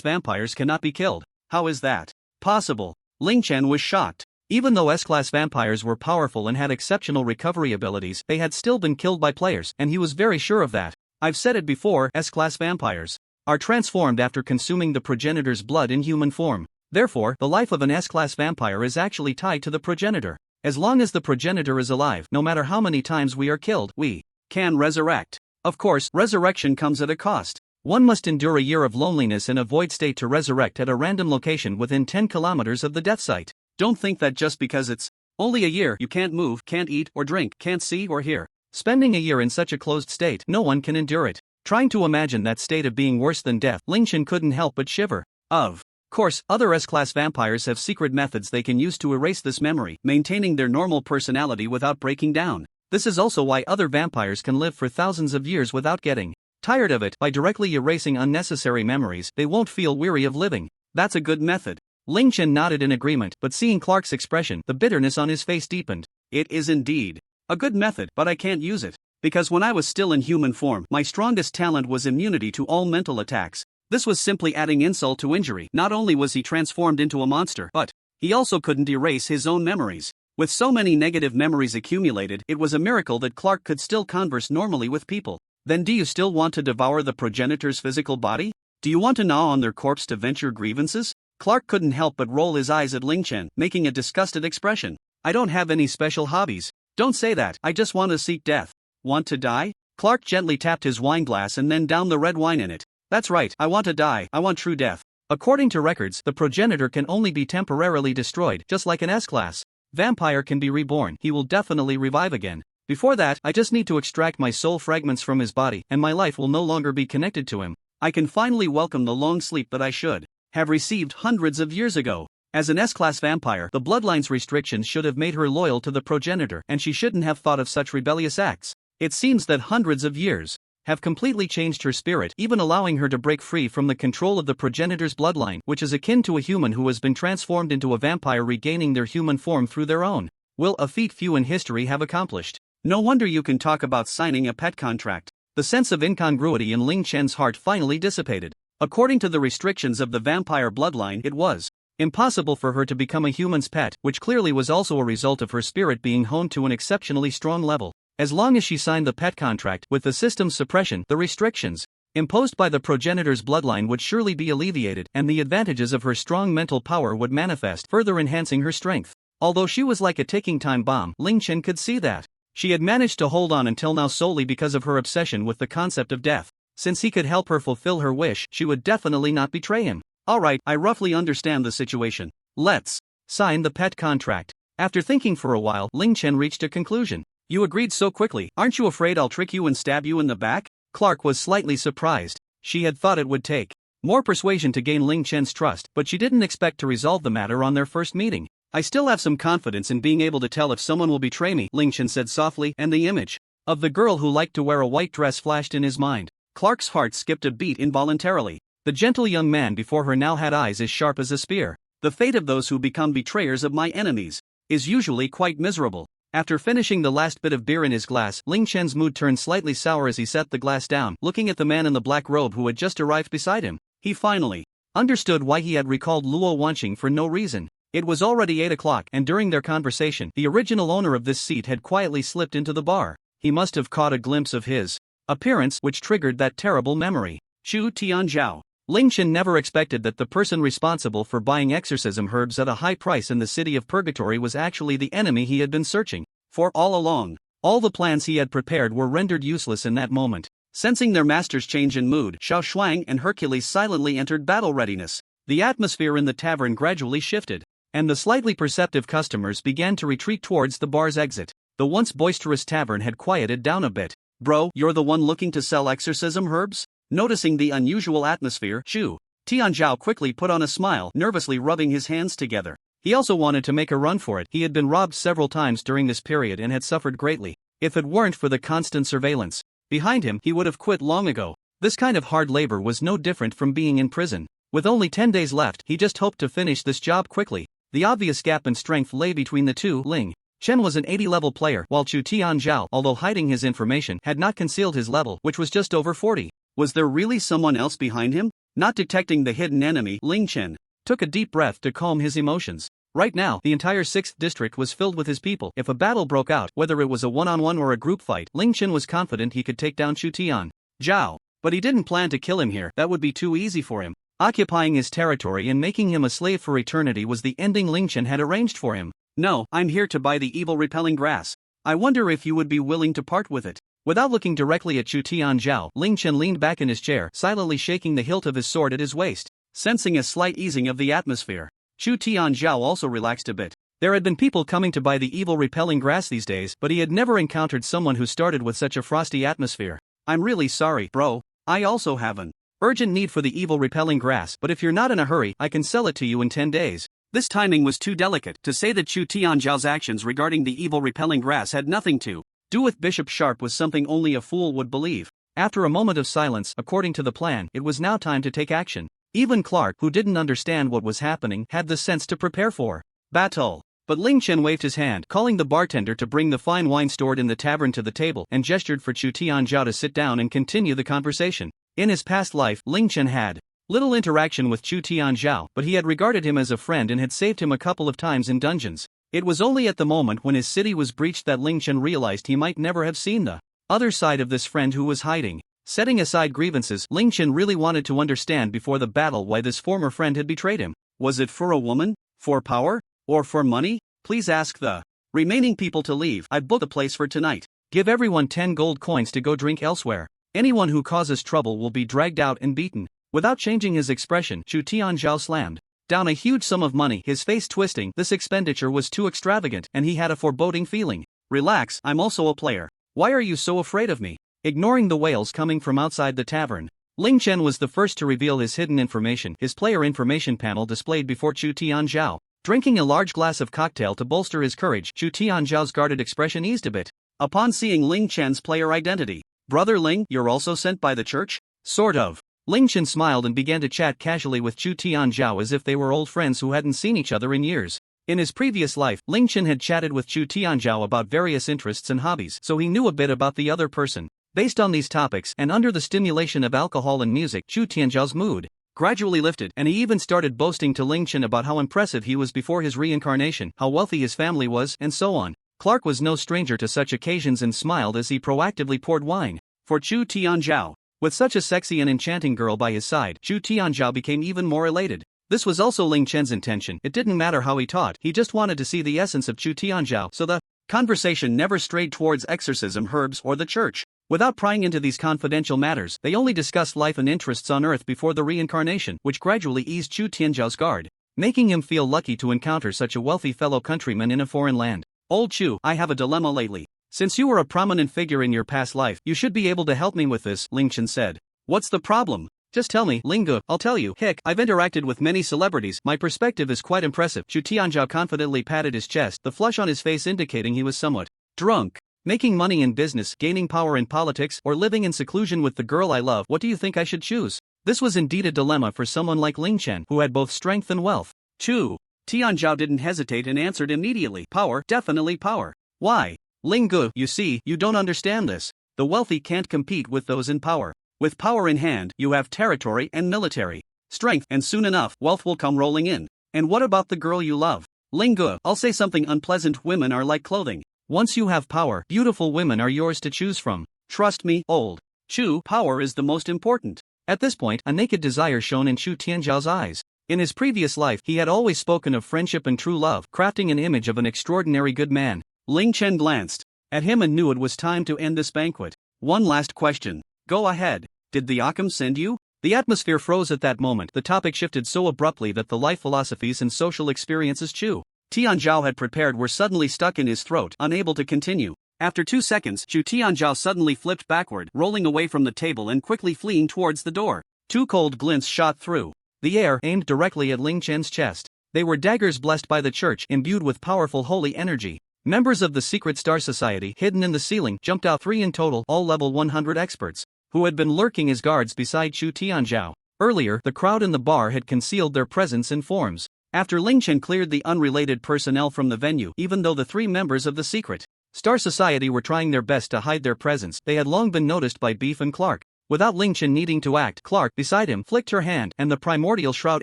vampires cannot be killed. How is that possible? Lingchen was shocked. Even though S-class vampires were powerful and had exceptional recovery abilities, they had still been killed by players, and he was very sure of that. I've said it before, S-class vampires are transformed after consuming the progenitor's blood in human form. Therefore, the life of an S-class vampire is actually tied to the progenitor. As long as the progenitor is alive, no matter how many times we are killed, we can resurrect. Of course, resurrection comes at a cost. One must endure a year of loneliness in a void state to resurrect at a random location within 10 kilometers of the death site. Don't think that just because it's only a year you can't move, can't eat or drink, can't see or hear. Spending a year in such a closed state, no one can endure it. Trying to imagine that state of being worse than death, Lingchen couldn't help but shiver. Of course, other S-class vampires have secret methods they can use to erase this memory, maintaining their normal personality without breaking down. This is also why other vampires can live for thousands of years without getting tired of it. By directly erasing unnecessary memories, they won't feel weary of living. That's a good method. Lingchen nodded in agreement, but seeing Clark's expression, the bitterness on his face deepened. It is indeed a good method, but I can't use it. Because when I was still in human form, my strongest talent was immunity to all mental attacks. This was simply adding insult to injury. Not only was he transformed into a monster, but he also couldn't erase his own memories. With so many negative memories accumulated, it was a miracle that Clark could still converse normally with people. Then do you still want to devour the progenitor's physical body? Do you want to gnaw on their corpse to vent your grievances? Clark couldn't help but roll his eyes at Lingchen, making a disgusted expression. I don't have any special hobbies. Don't say that, I just want to seek death. Want to die? Clark gently tapped his wine glass and then downed the red wine in it. That's right, I want to die, I want true death. According to records, the progenitor can only be temporarily destroyed, just like an S-class vampire can be reborn. He will definitely revive again. Before that, I just need to extract my soul fragments from his body, and my life will no longer be connected to him. I can finally welcome the long sleep that I should have received hundreds of years ago. As an S-class vampire, the bloodline's restrictions should have made her loyal to the progenitor, and she shouldn't have thought of such rebellious acts. It seems that hundreds of years have completely changed her spirit, even allowing her to break free from the control of the progenitor's bloodline, which is akin to a human who has been transformed into a vampire regaining their human form through their own will, a feat few in history have accomplished. No wonder you can talk about signing a pet contract. The sense of incongruity in Lingchen's heart finally dissipated. According to the restrictions of the vampire bloodline, it was impossible for her to become a human's pet, which clearly was also a result of her spirit being honed to an exceptionally strong level. As long as she signed the pet contract, with the system's suppression, the restrictions imposed by the progenitor's bloodline would surely be alleviated, and the advantages of her strong mental power would manifest, further enhancing her strength. Although she was like a ticking time bomb, Ling Chen could see that she had managed to hold on until now solely because of her obsession with the concept of death. Since he could help her fulfill her wish, she would definitely not betray him. Alright, I roughly understand the situation. Let's sign the pet contract. After thinking for a while, Ling Chen reached a conclusion. You agreed so quickly, aren't you afraid I'll trick you and stab you in the back? Clark was slightly surprised. She had thought it would take more persuasion to gain Ling Chen's trust, but she didn't expect to resolve the matter on their first meeting. I still have some confidence in being able to tell if someone will betray me, Ling Chen said softly, and the image of the girl who liked to wear a white dress flashed in his mind. Clark's heart skipped a beat involuntarily. The gentle young man before her now had eyes as sharp as a spear. The fate of those who become betrayers of my enemies is usually quite miserable. After finishing the last bit of beer in his glass, Ling Chen's mood turned slightly sour as he set the glass down, looking at the man in the black robe who had just arrived beside him. He finally understood why he had recalled Luo Wanqing for no reason. It was already 8 o'clock, and during their conversation, the original owner of this seat had quietly slipped into the bar. He must have caught a glimpse of his appearance, which triggered that terrible memory. Chu Tianzhao. Ling Chen never expected that the person responsible for buying exorcism herbs at a high price in the city of Purgatory was actually the enemy he had been searching for all along. All the plans he had prepared were rendered useless in that moment. Sensing their master's change in mood, Xiao Shuang and Hercules silently entered battle readiness. The atmosphere in the tavern gradually shifted, and the slightly perceptive customers began to retreat towards the bar's exit. The once boisterous tavern had quieted down a bit. Bro, you're the one looking to sell exorcism herbs? Noticing the unusual atmosphere, Chu Tianzhao quickly put on a smile, nervously rubbing his hands together. He also wanted to make a run for it. He had been robbed several times during this period and had suffered greatly. If it weren't for the constant surveillance behind him, he would have quit long ago. This kind of hard labor was no different from being in prison. With only 10 days left, he just hoped to finish this job quickly. The obvious gap in strength lay between the two. Ling Chen was an 80-level player, while Chu Tianzhao, although hiding his information, had not concealed his level, which was just over 40. Was there really someone else behind him? Not detecting the hidden enemy, Ling Chen took a deep breath to calm his emotions. Right now, the entire 6th district was filled with his people. If a battle broke out, whether it was a one-on-one or a group fight, Ling Chen was confident he could take down Chu Tianzhao. But he didn't plan to kill him here. That would be too easy for him. Occupying his territory and making him a slave for eternity was the ending Ling Chen had arranged for him. No, I'm here to buy the evil-repelling grass. I wonder if you would be willing to part with it. Without looking directly at Chu Tianzhao, Ling Chen leaned back in his chair, silently shaking the hilt of his sword at his waist. Sensing a slight easing of the atmosphere, Chu Tianzhao also relaxed a bit. There had been people coming to buy the evil-repelling grass these days, but he had never encountered someone who started with such a frosty atmosphere. I'm really sorry, bro. I also have an urgent need for the evil-repelling grass, but if you're not in a hurry, I can sell it to you in 10 days. This timing was too delicate. To say that Chu Tianzhao's actions regarding the evil-repelling grass had nothing to do with Bishop Sharp was something only a fool would believe. After a moment of silence, according to the plan, it was now time to take action. Even Clark, who didn't understand what was happening, had the sense to prepare for battle. But Ling Chen waved his hand, calling the bartender to bring the fine wine stored in the tavern to the table, and gestured for Chu Tianzhao to sit down and continue the conversation. In his past life, Ling Chen had little interaction with Chu Tianzhao, but he had regarded him as a friend and had saved him a couple of times in dungeons. It was only at the moment when his city was breached that Ling Chen realized he might never have seen the other side of this friend who was hiding. Setting aside grievances, Ling Chen really wanted to understand before the battle why this former friend had betrayed him. Was it for a woman? For power? Or for money? Please ask the remaining people to leave. I've booked a place for tonight. Give everyone 10 gold coins to go drink elsewhere. Anyone who causes trouble will be dragged out and beaten. Without changing his expression, Chu Tianzhao slammed down a huge sum of money, his face twisting. This expenditure was too extravagant, and he had a foreboding feeling. Relax, I'm also a player. Why are you so afraid of me? Ignoring the wails coming from outside the tavern, Ling Chen was the first to reveal his hidden information. His player information panel displayed before Chu Tianzhao. Drinking a large glass of cocktail to bolster his courage, Chu Tianzhao's guarded expression eased a bit upon seeing Ling Chen's player identity. Brother Ling, you're also sent by the church? Sort of. Ling Chen smiled and began to chat casually with Chu Tianzhao as if they were old friends who hadn't seen each other in years. In his previous life, Ling Chen had chatted with Chu Tianzhao about various interests and hobbies, so he knew a bit about the other person. Based on these topics and under the stimulation of alcohol and music, Chu Tianzhao's mood gradually lifted, and he even started boasting to Ling Chen about how impressive he was before his reincarnation, how wealthy his family was, and so on. Clark was no stranger to such occasions and smiled as he proactively poured wine for Chu Tianzhao. With such a sexy and enchanting girl by his side, Chu Tianzhao became even more elated. This was also Ling Chen's intention. It didn't matter how he taught, he just wanted to see the essence of Chu Tianzhao, so the conversation never strayed towards exorcism, herbs, or the church. Without prying into these confidential matters, they only discussed life and interests on Earth before the reincarnation, which gradually eased Chu Tianzhao's guard, making him feel lucky to encounter such a wealthy fellow countryman in a foreign land. Old Chu, I have a dilemma lately. Since you were a prominent figure in your past life, you should be able to help me with this, Ling Chen said. What's the problem? Just tell me, Lingu, I'll tell you. Heck, I've interacted with many celebrities, my perspective is quite impressive. Chu Tianzhao confidently patted his chest, the flush on his face indicating he was somewhat drunk. Making money in business, gaining power in politics, or living in seclusion with the girl I love, what do you think I should choose? This was indeed a dilemma for someone like Ling Chen, who had both strength and wealth. Chu Tianzhao didn't hesitate and answered immediately. Power, definitely power. Why? Ling Gu, you see, you don't understand this. The wealthy can't compete with those in power. With power in hand, you have territory and military strength, and soon enough, wealth will come rolling in. And what about the girl you love? Ling Gu, I'll say something unpleasant. Women are like clothing. Once you have power, beautiful women are yours to choose from. Trust me, old Chu, power is the most important. At this point, a naked desire shone in Chu Tianzhao's eyes. In his previous life, he had always spoken of friendship and true love, crafting an image of an extraordinary good man. Ling Chen glanced at him and knew it was time to end this banquet. One last question. Go ahead. Did the alchemist send you? The atmosphere froze at that moment. The topic shifted so abruptly that the life philosophies and social experiences Chu Tianzhao had prepared were suddenly stuck in his throat, unable to continue. After 2 seconds, Chu Tianzhao suddenly flipped backward, rolling away from the table and quickly fleeing towards the door. 2 cold glints shot through the air, aimed directly at Ling Chen's chest. They were daggers blessed by the church, imbued with powerful holy energy. Members of the Secret Star Society, hidden in the ceiling, jumped out, 3 in total, all level 100 experts, who had been lurking as guards beside Chu Tianzhao. Earlier, the crowd in the bar had concealed their presence in forms. After Ling Chen cleared the unrelated personnel from the venue, even though the 3 members of the Secret Star Society were trying their best to hide their presence, they had long been noticed by Beef and Clark. Without Ling Chen needing to act, Clark, beside him, flicked her hand, and the primordial shroud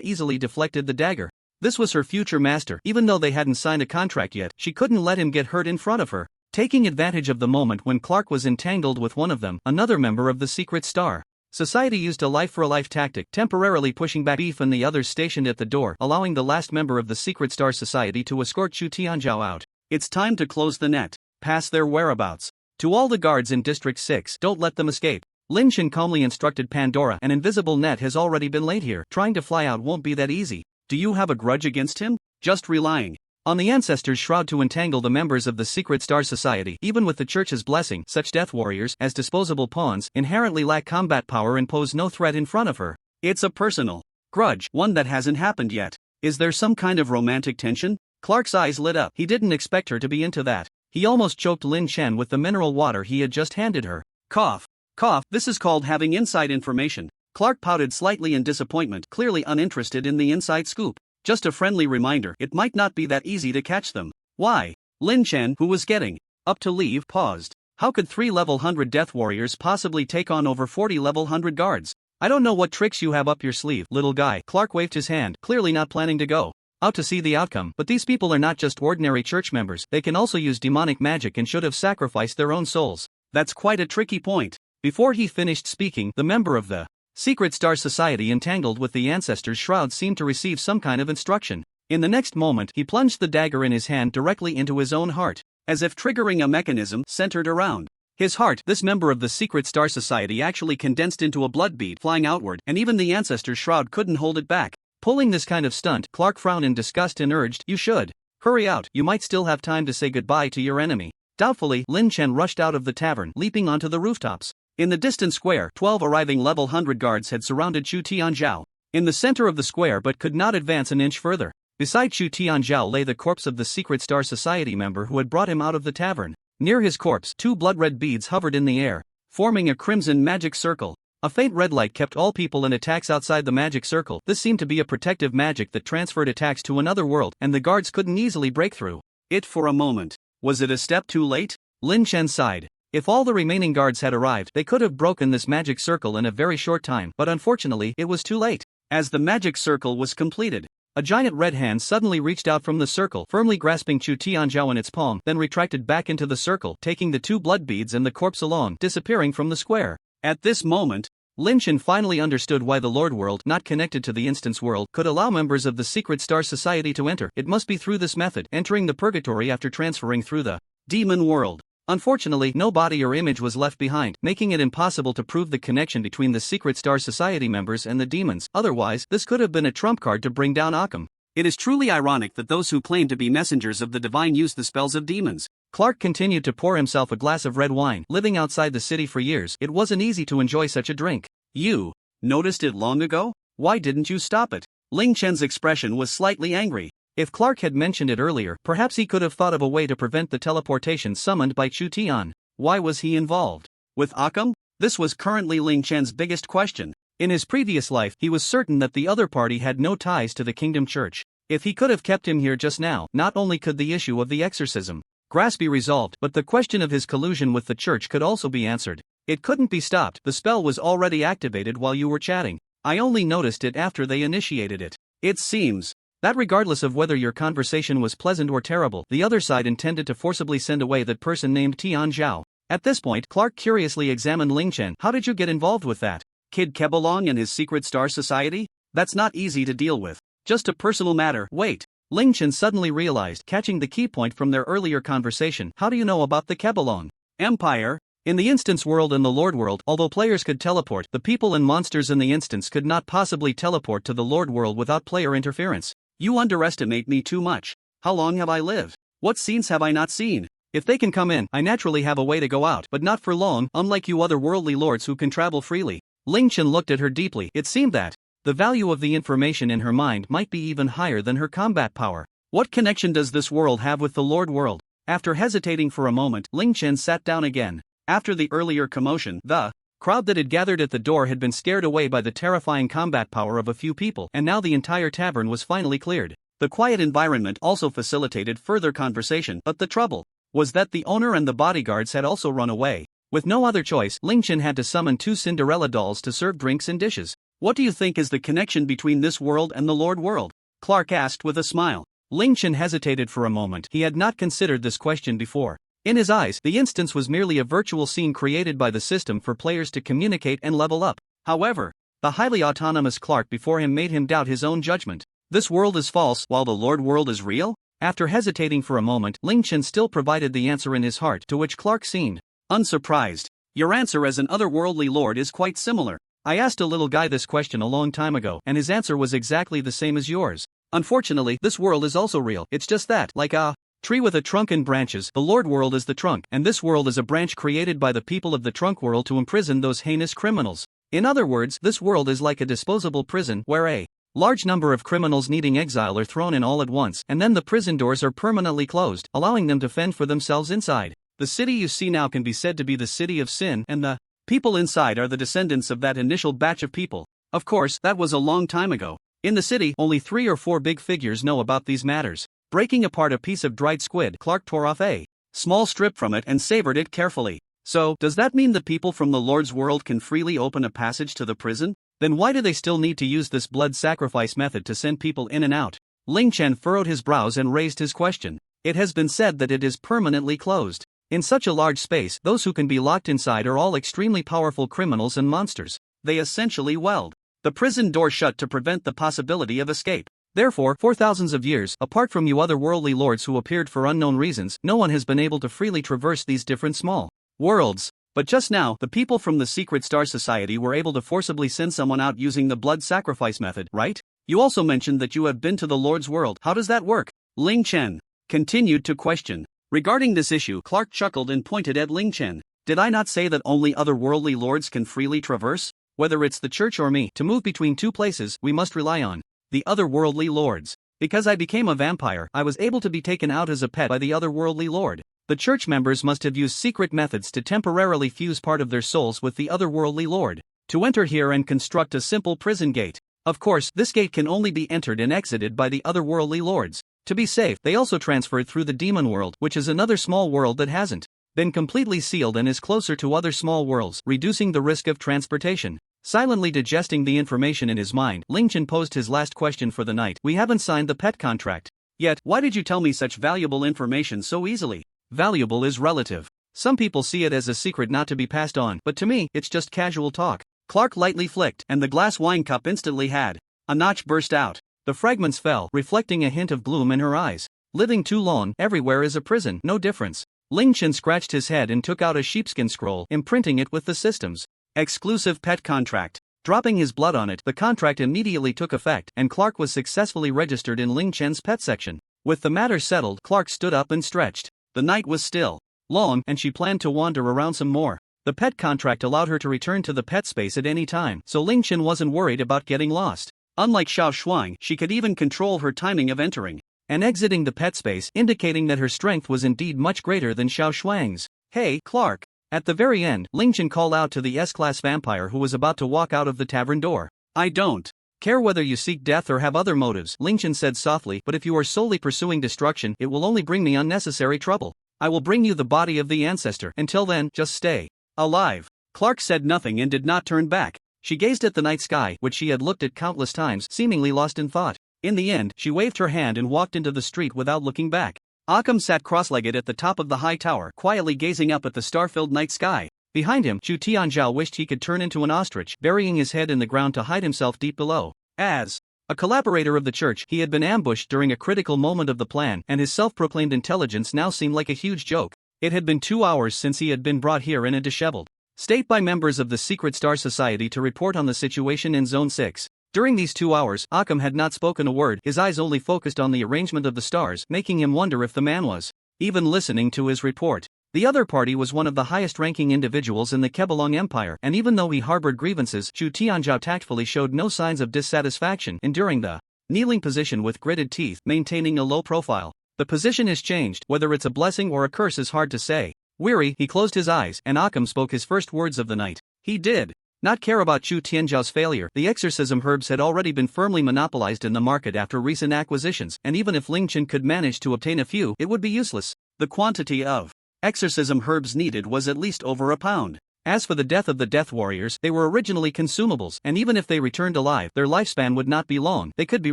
easily deflected the dagger. This was her future master. Even though they hadn't signed a contract yet, she couldn't let him get hurt in front of her. Taking advantage of the moment when Clark was entangled with one of them, another member of the Secret Star Society used a life-for-a-life tactic, temporarily pushing back Beef and the others stationed at the door, allowing the last member of the Secret Star Society to escort Chu Tianzhao out. It's time to close the net. Pass their whereabouts. To all the guards in District 6, don't let them escape. Ling Chen calmly instructed Pandora. An invisible net has already been laid here. Trying to fly out won't be that easy. Do you have a grudge against him? Just relying on the ancestor's shroud to entangle the members of the Secret Star Society. Even with the church's blessing, such death warriors, as disposable pawns, inherently lack combat power and pose no threat in front of her. It's a personal grudge, one that hasn't happened yet. Is there some kind of romantic tension? Clark's eyes lit up. He didn't expect her to be into that. He almost choked Lin Chen with the mineral water he had just handed her. Cough. Cough. This is called having inside information. Clark pouted slightly in disappointment, clearly uninterested in the inside scoop. Just a friendly reminder, it might not be that easy to catch them. Why? Lin Chen, who was getting up to leave, paused. How could 3 level 100 death warriors possibly take on over 40 level 100 guards? I don't know what tricks you have up your sleeve, little guy. Clark waved his hand, clearly not planning to go out to see the outcome. But these people are not just ordinary church members, they can also use demonic magic and should have sacrificed their own souls. That's quite a tricky point. Before he finished speaking, the member of the Secret Star Society entangled with the ancestor's shroud seemed to receive some kind of instruction. In the next moment, he plunged the dagger in his hand directly into his own heart, as if triggering a mechanism centered around his heart. This member of the Secret Star Society actually condensed into a blood bead, flying outward, and even the ancestor's shroud couldn't hold it back. Pulling this kind of stunt, Clark frowned in disgust and urged, "You should hurry out, you might still have time to say goodbye to your enemy." Doubtfully, Lin Chen rushed out of the tavern, leaping onto the rooftops. In the distant square, 12 arriving level 100 guards had surrounded Chu Tianzhao in the center of the square but could not advance an inch further. Beside Chu Tianzhao lay the corpse of the Secret Star Society member who had brought him out of the tavern. Near his corpse, 2 blood-red beads hovered in the air, forming a crimson magic circle. A faint red light kept all people and attacks outside the magic circle. This seemed to be a protective magic that transferred attacks to another world, and the guards couldn't easily break through it for a moment. Was it a step too late? Lin Chen sighed. If all the remaining guards had arrived, they could have broken this magic circle in a very short time, but unfortunately, it was too late. As the magic circle was completed, a giant red hand suddenly reached out from the circle, firmly grasping Chu Tianzhao in its palm, then retracted back into the circle, taking the 2 blood beads and the corpse along, disappearing from the square. At this moment, Lin Chen finally understood why the Lord World, not connected to the Instance World, could allow members of the Secret Star Society to enter. It must be through this method, entering the purgatory after transferring through the Demon World. Unfortunately, no body or image was left behind, making it impossible to prove the connection between the Secret Star Society members and the demons. Otherwise, this could have been a trump card to bring down Alchemy. It is truly ironic that those who claim to be messengers of the divine use the spells of demons. Clark continued to pour himself a glass of red wine. Living outside the city for years, it wasn't easy to enjoy such a drink. You noticed it long ago? Why didn't you stop it? Ling Chen's expression was slightly angry. If Clark had mentioned it earlier, perhaps he could have thought of a way to prevent the teleportation summoned by Chu Tian. Why was he involved with Alchemy? This was currently Ling Chen's biggest question. In his previous life, he was certain that the other party had no ties to the Kingdom Church. If he could have kept him here just now, not only could the issue of the exorcism grasp be resolved, but the question of his collusion with the church could also be answered. It couldn't be stopped. The spell was already activated while you were chatting. I only noticed it after they initiated it. It seems that regardless of whether your conversation was pleasant or terrible, the other side intended to forcibly send away that person named Tian Zhao. At this point, Clark curiously examined Ling Chen. How did you get involved with that kid Kebelong and his Secret Star Society? That's not easy to deal with. Just a personal matter. Wait. Ling Chen suddenly realized, catching the key point from their earlier conversation. How do you know about the Kebelong Empire? In the Instance World and the Lord World, although players could teleport, the people and monsters in the Instance could not possibly teleport to the Lord World without player interference. You underestimate me too much. How long have I lived? What scenes have I not seen? If they can come in, I naturally have a way to go out, but not for long, unlike you other worldly lords who can travel freely. Ling Chen looked at her deeply. It seemed that the value of the information in her mind might be even higher than her combat power. What connection does this world have with the Lord World? After hesitating for a moment, Ling Chen sat down again. After the earlier commotion, the crowd that had gathered at the door had been scared away by the terrifying combat power of a few people, and now the entire tavern was finally cleared. The quiet environment also facilitated further conversation, but the trouble was that the owner and the bodyguards had also run away. With no other choice, Ling Chen had to summon 2 Cinderella dolls to serve drinks and dishes. What do you think is the connection between this world and the Lord World? Clark asked with a smile. Ling Chen hesitated for a moment. He had not considered this question before. In his eyes, the instance was merely a virtual scene created by the system for players to communicate and level up. However, the highly autonomous Clark before him made him doubt his own judgment. This world is false, while the Lord World is real? After hesitating for a moment, Ling Chen still provided the answer in his heart, to which Clark seemed unsurprised. Your answer as an otherworldly lord is quite similar. I asked a little guy this question a long time ago, and his answer was exactly the same as yours. Unfortunately, this world is also real. It's just that, like a tree with a trunk and branches, the Lord World is the trunk, and this world is a branch created by the people of the trunk world to imprison those heinous criminals. In other words, this world is like a disposable prison, where a large number of criminals needing exile are thrown in all at once, and then the prison doors are permanently closed, allowing them to fend for themselves inside. The city you see now can be said to be the city of sin, and the people inside are the descendants of that initial batch of people. Of course, that was a long time ago. In the city, only 3 or 4 big figures know about these matters. Breaking apart a piece of dried squid, Clark tore off a small strip from it and savored it carefully. So, does that mean the people from the Lord's world can freely open a passage to the prison? Then why do they still need to use this blood sacrifice method to send people in and out? Ling Chen furrowed his brows and raised his question. It has been said that it is permanently closed. In such a large space, those who can be locked inside are all extremely powerful criminals and monsters. They essentially weld the prison door shut to prevent the possibility of escape. Therefore, for thousands of years, apart from you otherworldly lords who appeared for unknown reasons, no one has been able to freely traverse these different small worlds. But just now, the people from the Secret Star Society were able to forcibly send someone out using the blood sacrifice method, right? You also mentioned that you have been to the Lord's world. How does that work? Ling Chen continued to question. Regarding this issue, Clark chuckled and pointed at Ling Chen. Did I not say that only otherworldly lords can freely traverse? Whether it's the church or me, to move between 2 places, we must rely on the otherworldly lords. Because I became a vampire, I was able to be taken out as a pet by the otherworldly lord. The church members must have used secret methods to temporarily fuse part of their souls with the otherworldly lord to enter here and construct a simple prison gate. Of course, this gate can only be entered and exited by the otherworldly lords. To be safe, they also transferred through the demon world, which is another small world that hasn't been completely sealed and is closer to other small worlds, reducing the risk of transportation. Silently digesting the information in his mind, Lingchen posed his last question for the night. We haven't signed the pet contract yet. Why did you tell me such valuable information so easily? Valuable is relative. Some people see it as a secret not to be passed on, but to me, it's just casual talk. Clark lightly flicked, and the glass wine cup instantly had a notch burst out. The fragments fell, reflecting a hint of gloom in her eyes. Living too long, everywhere is a prison, no difference. Lingchen scratched his head and took out a sheepskin scroll, imprinting it with the system's exclusive pet contract. Dropping his blood on it, the contract immediately took effect, and Clark was successfully registered in Lingchen's pet section. With the matter settled, Clark stood up and stretched. The night was still long, and she planned to wander around some more. The pet contract allowed her to return to the pet space at any time, so Lingchen wasn't worried about getting lost. Unlike Xiao Shuang, she could even control her timing of entering and exiting the pet space, indicating that her strength was indeed much greater than Xiao Shuang's. Hey, Clark! At the very end, Lingchen called out to the S-class vampire who was about to walk out of the tavern door. I don't care whether you seek death or have other motives, Lingchen said softly, but if you are solely pursuing destruction, it will only bring me unnecessary trouble. I will bring you the body of the ancestor. Until then, just stay alive. Clark said nothing and did not turn back. She gazed at the night sky, which she had looked at countless times, seemingly lost in thought. In the end, she waved her hand and walked into the street without looking back. Alchemy sat cross-legged at the top of the high tower, quietly gazing up at the star-filled night sky. Behind him, Chu Tianzhao wished he could turn into an ostrich, burying his head in the ground to hide himself deep below. As a collaborator of the church, he had been ambushed during a critical moment of the plan, and his self-proclaimed intelligence now seemed like a huge joke. It had been 2 hours since he had been brought here in a disheveled state by members of the Secret Star Society to report on the situation in Zone 6. During these 2 hours, Alchemy had not spoken a word, his eyes only focused on the arrangement of the stars, making him wonder if the man was even listening to his report. The other party was one of the highest-ranking individuals in the Kebelong Empire, and even though he harbored grievances, Chu Tianzhao tactfully showed no signs of dissatisfaction, enduring the kneeling position with gritted teeth, maintaining a low profile. The position has changed, whether it's a blessing or a curse is hard to say. Weary, he closed his eyes, and Alchemy spoke his first words of the night. He did not care about Chu Tianzhao's failure. The exorcism herbs had already been firmly monopolized in the market after recent acquisitions, and even if Lingchen could manage to obtain a few, it would be useless. The quantity of exorcism herbs needed was at least over a pound. As for the death of the Death Warriors, they were originally consumables, and even if they returned alive, their lifespan would not be long, they could be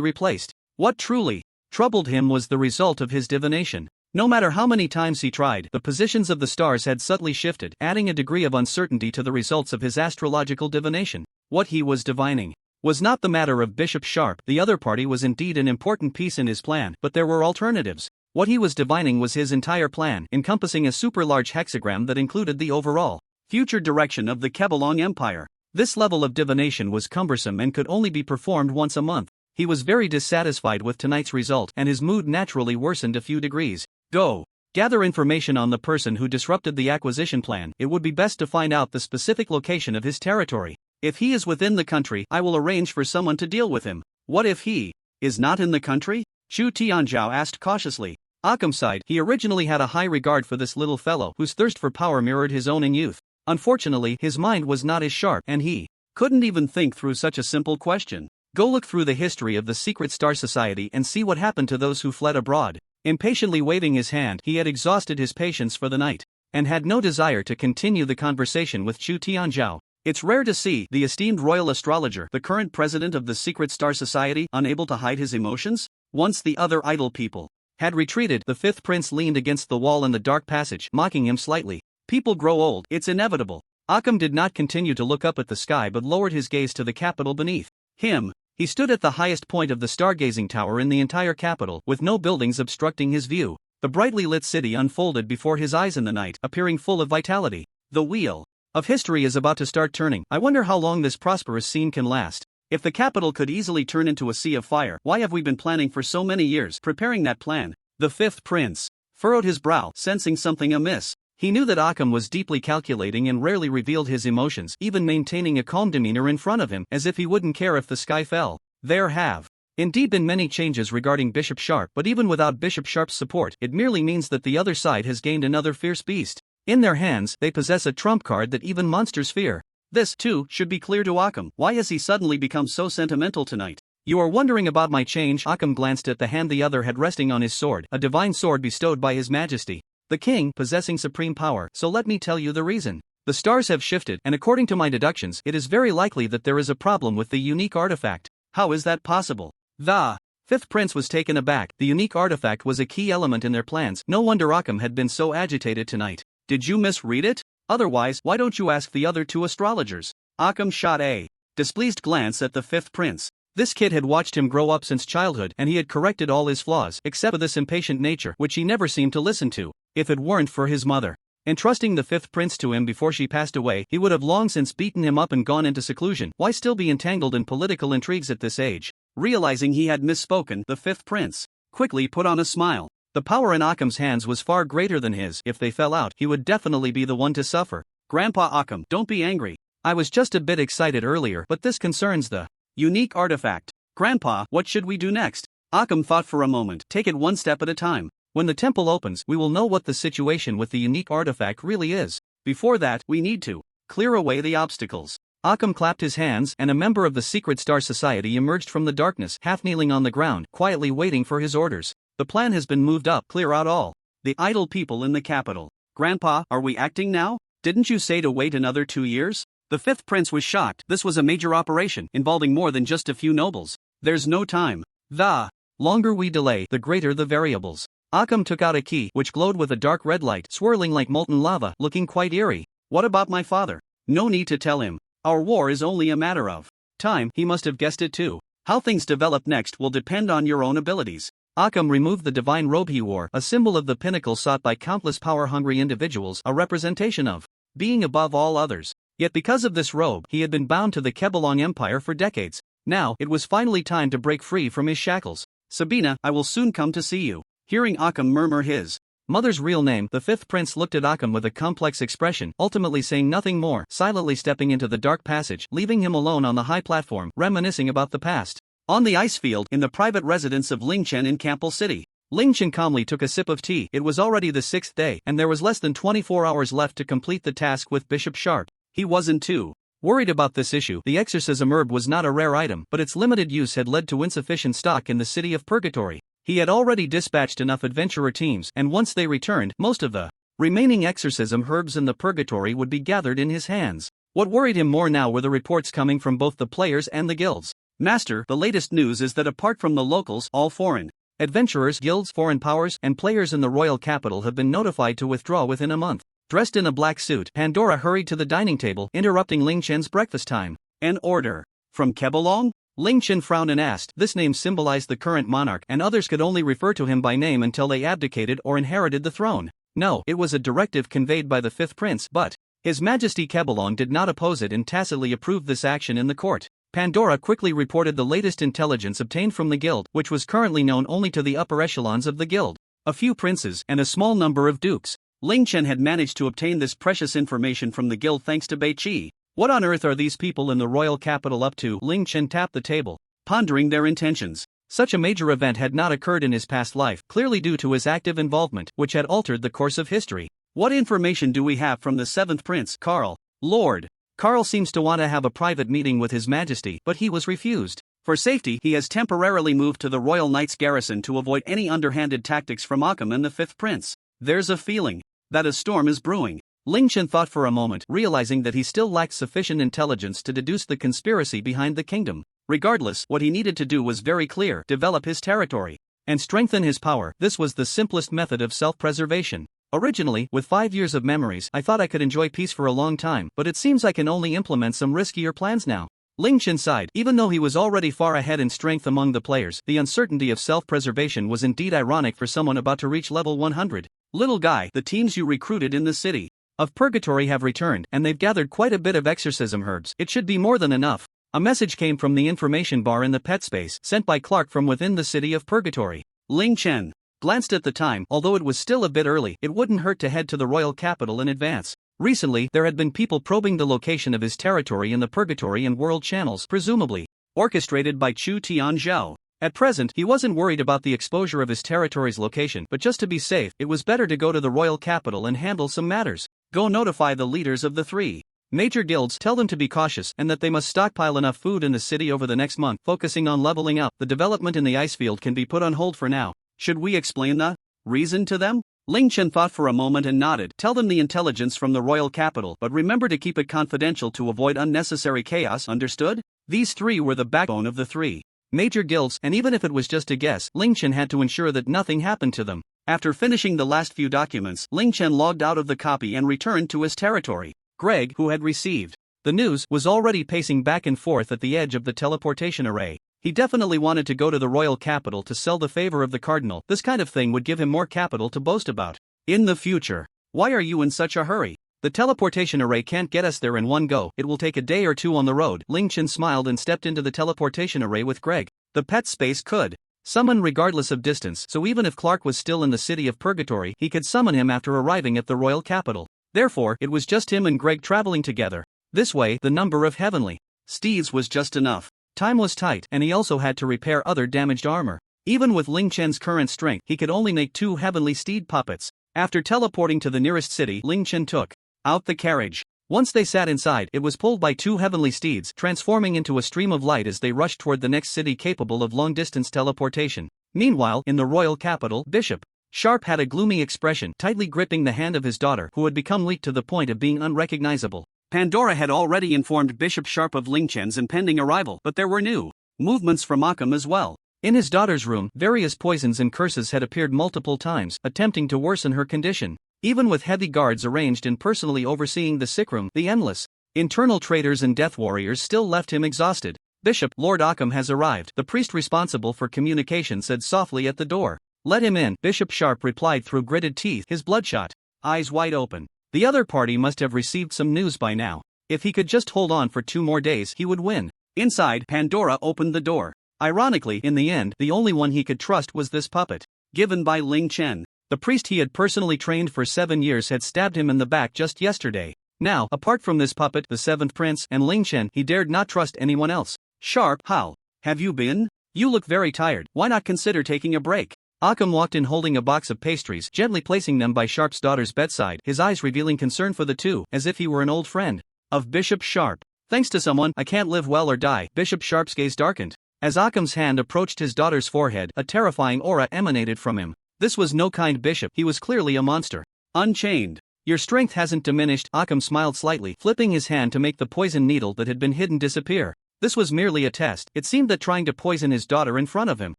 replaced. What truly troubled him was the result of his divination. No matter how many times he tried, the positions of the stars had subtly shifted, adding a degree of uncertainty to the results of his astrological divination. What he was divining was not the matter of Bishop Sharp. The other party was indeed an important piece in his plan, but there were alternatives. What he was divining was his entire plan, encompassing a super-large hexagram that included the overall future direction of the Kebelong Empire. This level of divination was cumbersome and could only be performed once a month. He was very dissatisfied with tonight's result, and his mood naturally worsened a few degrees. Go. Gather information on the person who disrupted the acquisition plan. It would be best to find out the specific location of his territory. If he is within the country, I will arrange for someone to deal with him. What if he is not in the country? Chu Tianzhao asked cautiously. Alchemy sighed. He originally had a high regard for this little fellow, whose thirst for power mirrored his own in youth. Unfortunately, his mind was not as sharp, and he couldn't even think through such a simple question. Go look through the history of the Secret Star Society and see what happened to those who fled abroad. Impatiently waving his hand, he had exhausted his patience for the night, and had no desire to continue the conversation with Chu Tianzhao. It's rare to see the esteemed royal astrologer, the current president of the Secret Star Society, unable to hide his emotions. Once the other idle people had retreated, the fifth prince leaned against the wall in the dark passage, mocking him slightly. People grow old, it's inevitable. Alchemy did not continue to look up at the sky but lowered his gaze to the capital beneath him. He stood at the highest point of the stargazing tower in the entire capital, with no buildings obstructing his view. The brightly lit city unfolded before his eyes in the night, appearing full of vitality. The wheel of history is about to start turning. I wonder how long this prosperous scene can last. If the capital could easily turn into a sea of fire, why have we been planning for so many years, preparing that plan? The fifth prince furrowed his brow, sensing something amiss. He knew that Alchemy was deeply calculating and rarely revealed his emotions, even maintaining a calm demeanor in front of him, as if he wouldn't care if the sky fell. There have indeed been many changes regarding Bishop Sharp, but even without Bishop Sharp's support, it merely means that the other side has gained another fierce beast. In their hands, they possess a trump card that even monsters fear. This, too, should be clear to Alchemy. Why has he suddenly become so sentimental tonight? You are wondering about my change? Alchemy glanced at the hand the other had resting on his sword, a divine sword bestowed by His Majesty. The king possessing supreme power, so let me tell you the reason. The stars have shifted, and according to my deductions, it is very likely that there is a problem with the unique artifact. How is that possible? The fifth prince was taken aback. The unique artifact was a key element in their plans. No wonder Occam had been so agitated tonight. Did you misread it? Otherwise, why don't you ask the other two astrologers? Occam shot a displeased glance at the fifth prince. This kid had watched him grow up since childhood, and he had corrected all his flaws except for this impatient nature which he never seemed to listen to. If it weren't for his mother entrusting the fifth prince to him before she passed away, he would have long since beaten him up and gone into seclusion. Why still be entangled in political intrigues at this age? Realizing he had misspoken, the fifth prince quickly put on a smile. The power in Occam's hands was far greater than his. If they fell out, he would definitely be the one to suffer. Grandpa Occam, don't be angry. I was just a bit excited earlier, but this concerns the unique artifact. Grandpa, what should we do next? Occam thought for a moment. Take it one step at a time. When the temple opens, we will know what the situation with the unique artifact really is. Before that, we need to clear away the obstacles. Occam clapped his hands, and a member of the Secret Star Society emerged from the darkness, half kneeling on the ground, quietly waiting for his orders. The plan has been moved up. Clear out all the idle people in the capital. Grandpa, are we acting now? Didn't you say to wait another 2 years? The fifth prince was shocked. This was a major operation, involving more than just a few nobles. There's no time. The longer we delay, the greater the variables. Occam took out a key, which glowed with a dark red light, swirling like molten lava, looking quite eerie. What about my father? No need to tell him. Our war is only a matter of time. He must have guessed it too. How things develop next will depend on your own abilities. Occam removed the divine robe he wore, a symbol of the pinnacle sought by countless power-hungry individuals, a representation of being above all others. Yet because of this robe, he had been bound to the Kebelong Empire for decades. Now, it was finally time to break free from his shackles. Sabina, I will soon come to see you. Hearing Occam murmur his mother's real name, the fifth prince looked at Occam with a complex expression, ultimately saying nothing more, silently stepping into the dark passage, leaving him alone on the high platform, reminiscing about the past. On the ice field, in the private residence of Ling Chen in Campbell City, Ling Chen calmly took a sip of tea. It was already the 6th day, and there was less than 24 hours left to complete the task with Bishop Sharp. He wasn't too worried about this issue. The exorcism herb was not a rare item, but its limited use had led to insufficient stock in the city of Purgatory. He had already dispatched enough adventurer teams, and once they returned, most of the remaining exorcism herbs in the Purgatory would be gathered in his hands. What worried him more now were the reports coming from both the players and the guilds. Master, the latest news is that apart from the locals, all foreign adventurers, guilds, foreign powers, and players in the royal capital have been notified to withdraw within a month. Dressed in a black suit, Pandora hurried to the dining table, interrupting Ling Chen's breakfast time. An order from Kebelong? Ling Chen frowned and asked. This name symbolized the current monarch, and others could only refer to him by name until they abdicated or inherited the throne. No, it was a directive conveyed by the fifth prince, but His Majesty Kebelong did not oppose it and tacitly approved this action in the court. Pandora quickly reported the latest intelligence obtained from the guild, which was currently known only to the upper echelons of the guild. A few princes and a small number of dukes. Ling Chen had managed to obtain this precious information from the guild thanks to Bei Qi. What on earth are these people in the royal capital up to? Ling Chen tapped the table, pondering their intentions. Such a major event had not occurred in his past life, clearly due to his active involvement, which had altered the course of history. What information do we have from the seventh prince, Karl? Lord Karl seems to want to have a private meeting with His Majesty, but he was refused. For safety, he has temporarily moved to the Royal Knights garrison to avoid any underhanded tactics from Occam and the fifth prince. There's a feeling that a storm is brewing. Ling Chen thought for a moment, realizing that he still lacked sufficient intelligence to deduce the conspiracy behind the kingdom. Regardless, what he needed to do was very clear: develop his territory and strengthen his power. This was the simplest method of self-preservation. Originally, with 5 years of memories, I thought I could enjoy peace for a long time, but it seems I can only implement some riskier plans now. Ling Chen sighed. Even though he was already far ahead in strength among the players, the uncertainty of self-preservation was indeed ironic for someone about to reach level 100. Little guy, the teams you recruited in the city of Purgatory have returned, and they've gathered quite a bit of exorcism herbs. It should be more than enough. A message came from the information bar in the pet space, sent by Clark from within the city of Purgatory. Ling Chen glanced at the time. Although it was still a bit early, it wouldn't hurt to head to the royal capital in advance. Recently, there had been people probing the location of his territory in the Purgatory and World channels, presumably orchestrated by Chu Tianzhou. At present, he wasn't worried about the exposure of his territory's location, but just to be safe, it was better to go to the royal capital and handle some matters. Go notify the leaders of the 3 major guilds, tell them to be cautious and that they must stockpile enough food in the city over the next month, focusing on leveling up. The development in the ice field can be put on hold for now. Should we explain the reason to them? Ling Chen thought for a moment and nodded. Tell them the intelligence from the royal capital, but remember to keep it confidential to avoid unnecessary chaos, understood? These three were the backbone of the three major guilds, and even if it was just a guess, Ling Chen had to ensure that nothing happened to them. After finishing the last few documents, Ling Chen logged out of the copy and returned to his territory. Greg, who had received the news, was already pacing back and forth at the edge of the teleportation array. He definitely wanted to go to the royal capital to sell the favor of the cardinal. This kind of thing would give him more capital to boast about in the future. Why are you in such a hurry? The teleportation array can't get us there in one go, it will take a day or two on the road. Ling Chen smiled and stepped into the teleportation array with Greg. The pet space could summon regardless of distance, so even if Clark was still in the city of Purgatory, he could summon him after arriving at the royal capital. Therefore, it was just him and Greg traveling together. This way, the number of heavenly steeds was just enough. Time was tight, and he also had to repair other damaged armor. Even with Ling Chen's current strength, he could only make 2 heavenly steed puppets. After teleporting to the nearest city, Ling Chen took out the carriage. Once they sat inside, it was pulled by 2 heavenly steeds, transforming into a stream of light as they rushed toward the next city capable of long-distance teleportation. Meanwhile, in the royal capital, Bishop Sharp had a gloomy expression, tightly gripping the hand of his daughter, who had become weak to the point of being unrecognizable. Pandora had already informed Bishop Sharp of Ling Chen's impending arrival, but there were new movements from Alchemy as well. In his daughter's room, various poisons and curses had appeared multiple times, attempting to worsen her condition. Even with heavy guards arranged and personally overseeing the sickroom, the endless internal traitors and death warriors still left him exhausted. Bishop, Lord Occam has arrived, the priest responsible for communication said softly at the door. Let him in, Bishop Sharp replied through gritted teeth, his bloodshot eyes wide open. The other party must have received some news by now. If he could just hold on for 2 more days, he would win. Inside, Pandora opened the door. Ironically, in the end, the only one he could trust was this puppet, given by Ling Chen. The priest he had personally trained for 7 years had stabbed him in the back just yesterday. Now, apart from this puppet, the 7th prince, and Ling Chen, he dared not trust anyone else. Sharp, how have you been? You look very tired, why not consider taking a break? Occam walked in holding a box of pastries, gently placing them by Sharp's daughter's bedside, his eyes revealing concern for the two, as if he were an old friend of Bishop Sharp. Thanks to someone, I can't live well or die. Bishop Sharp's gaze darkened. As Occam's hand approached his daughter's forehead, a terrifying aura emanated from him. This was no kind bishop, he was clearly a monster. Unchained. Your strength hasn't diminished, Occam smiled slightly, flipping his hand to make the poison needle that had been hidden disappear. This was merely a test. It seemed that trying to poison his daughter in front of him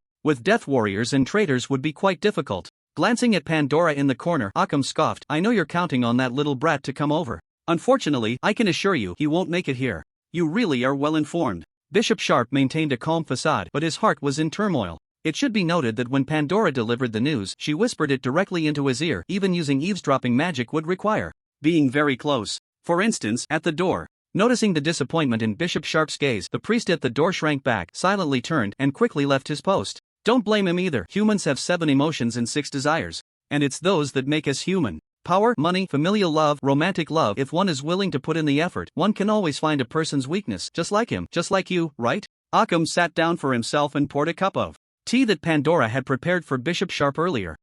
with death warriors and traitors would be quite difficult. Glancing at Pandora in the corner, Occam scoffed, I know you're counting on that little brat to come over. Unfortunately, I can assure you, he won't make it here. You really are well informed. Bishop Sharp maintained a calm facade, but his heart was in turmoil. It should be noted that when Pandora delivered the news, she whispered it directly into his ear. Even using eavesdropping magic would require being very close. For instance, at the door. Noticing the disappointment in Bishop Sharp's gaze, the priest at the door shrank back, silently turned, and quickly left his post. Don't blame him either. Humans have 7 emotions and 6 desires. And it's those that make us human. Power, money, familial love, romantic love. If one is willing to put in the effort, one can always find a person's weakness, just like him, just like you, right? Occam sat down for himself and poured a cup of tea that Pandora had prepared for Bishop Sharp earlier.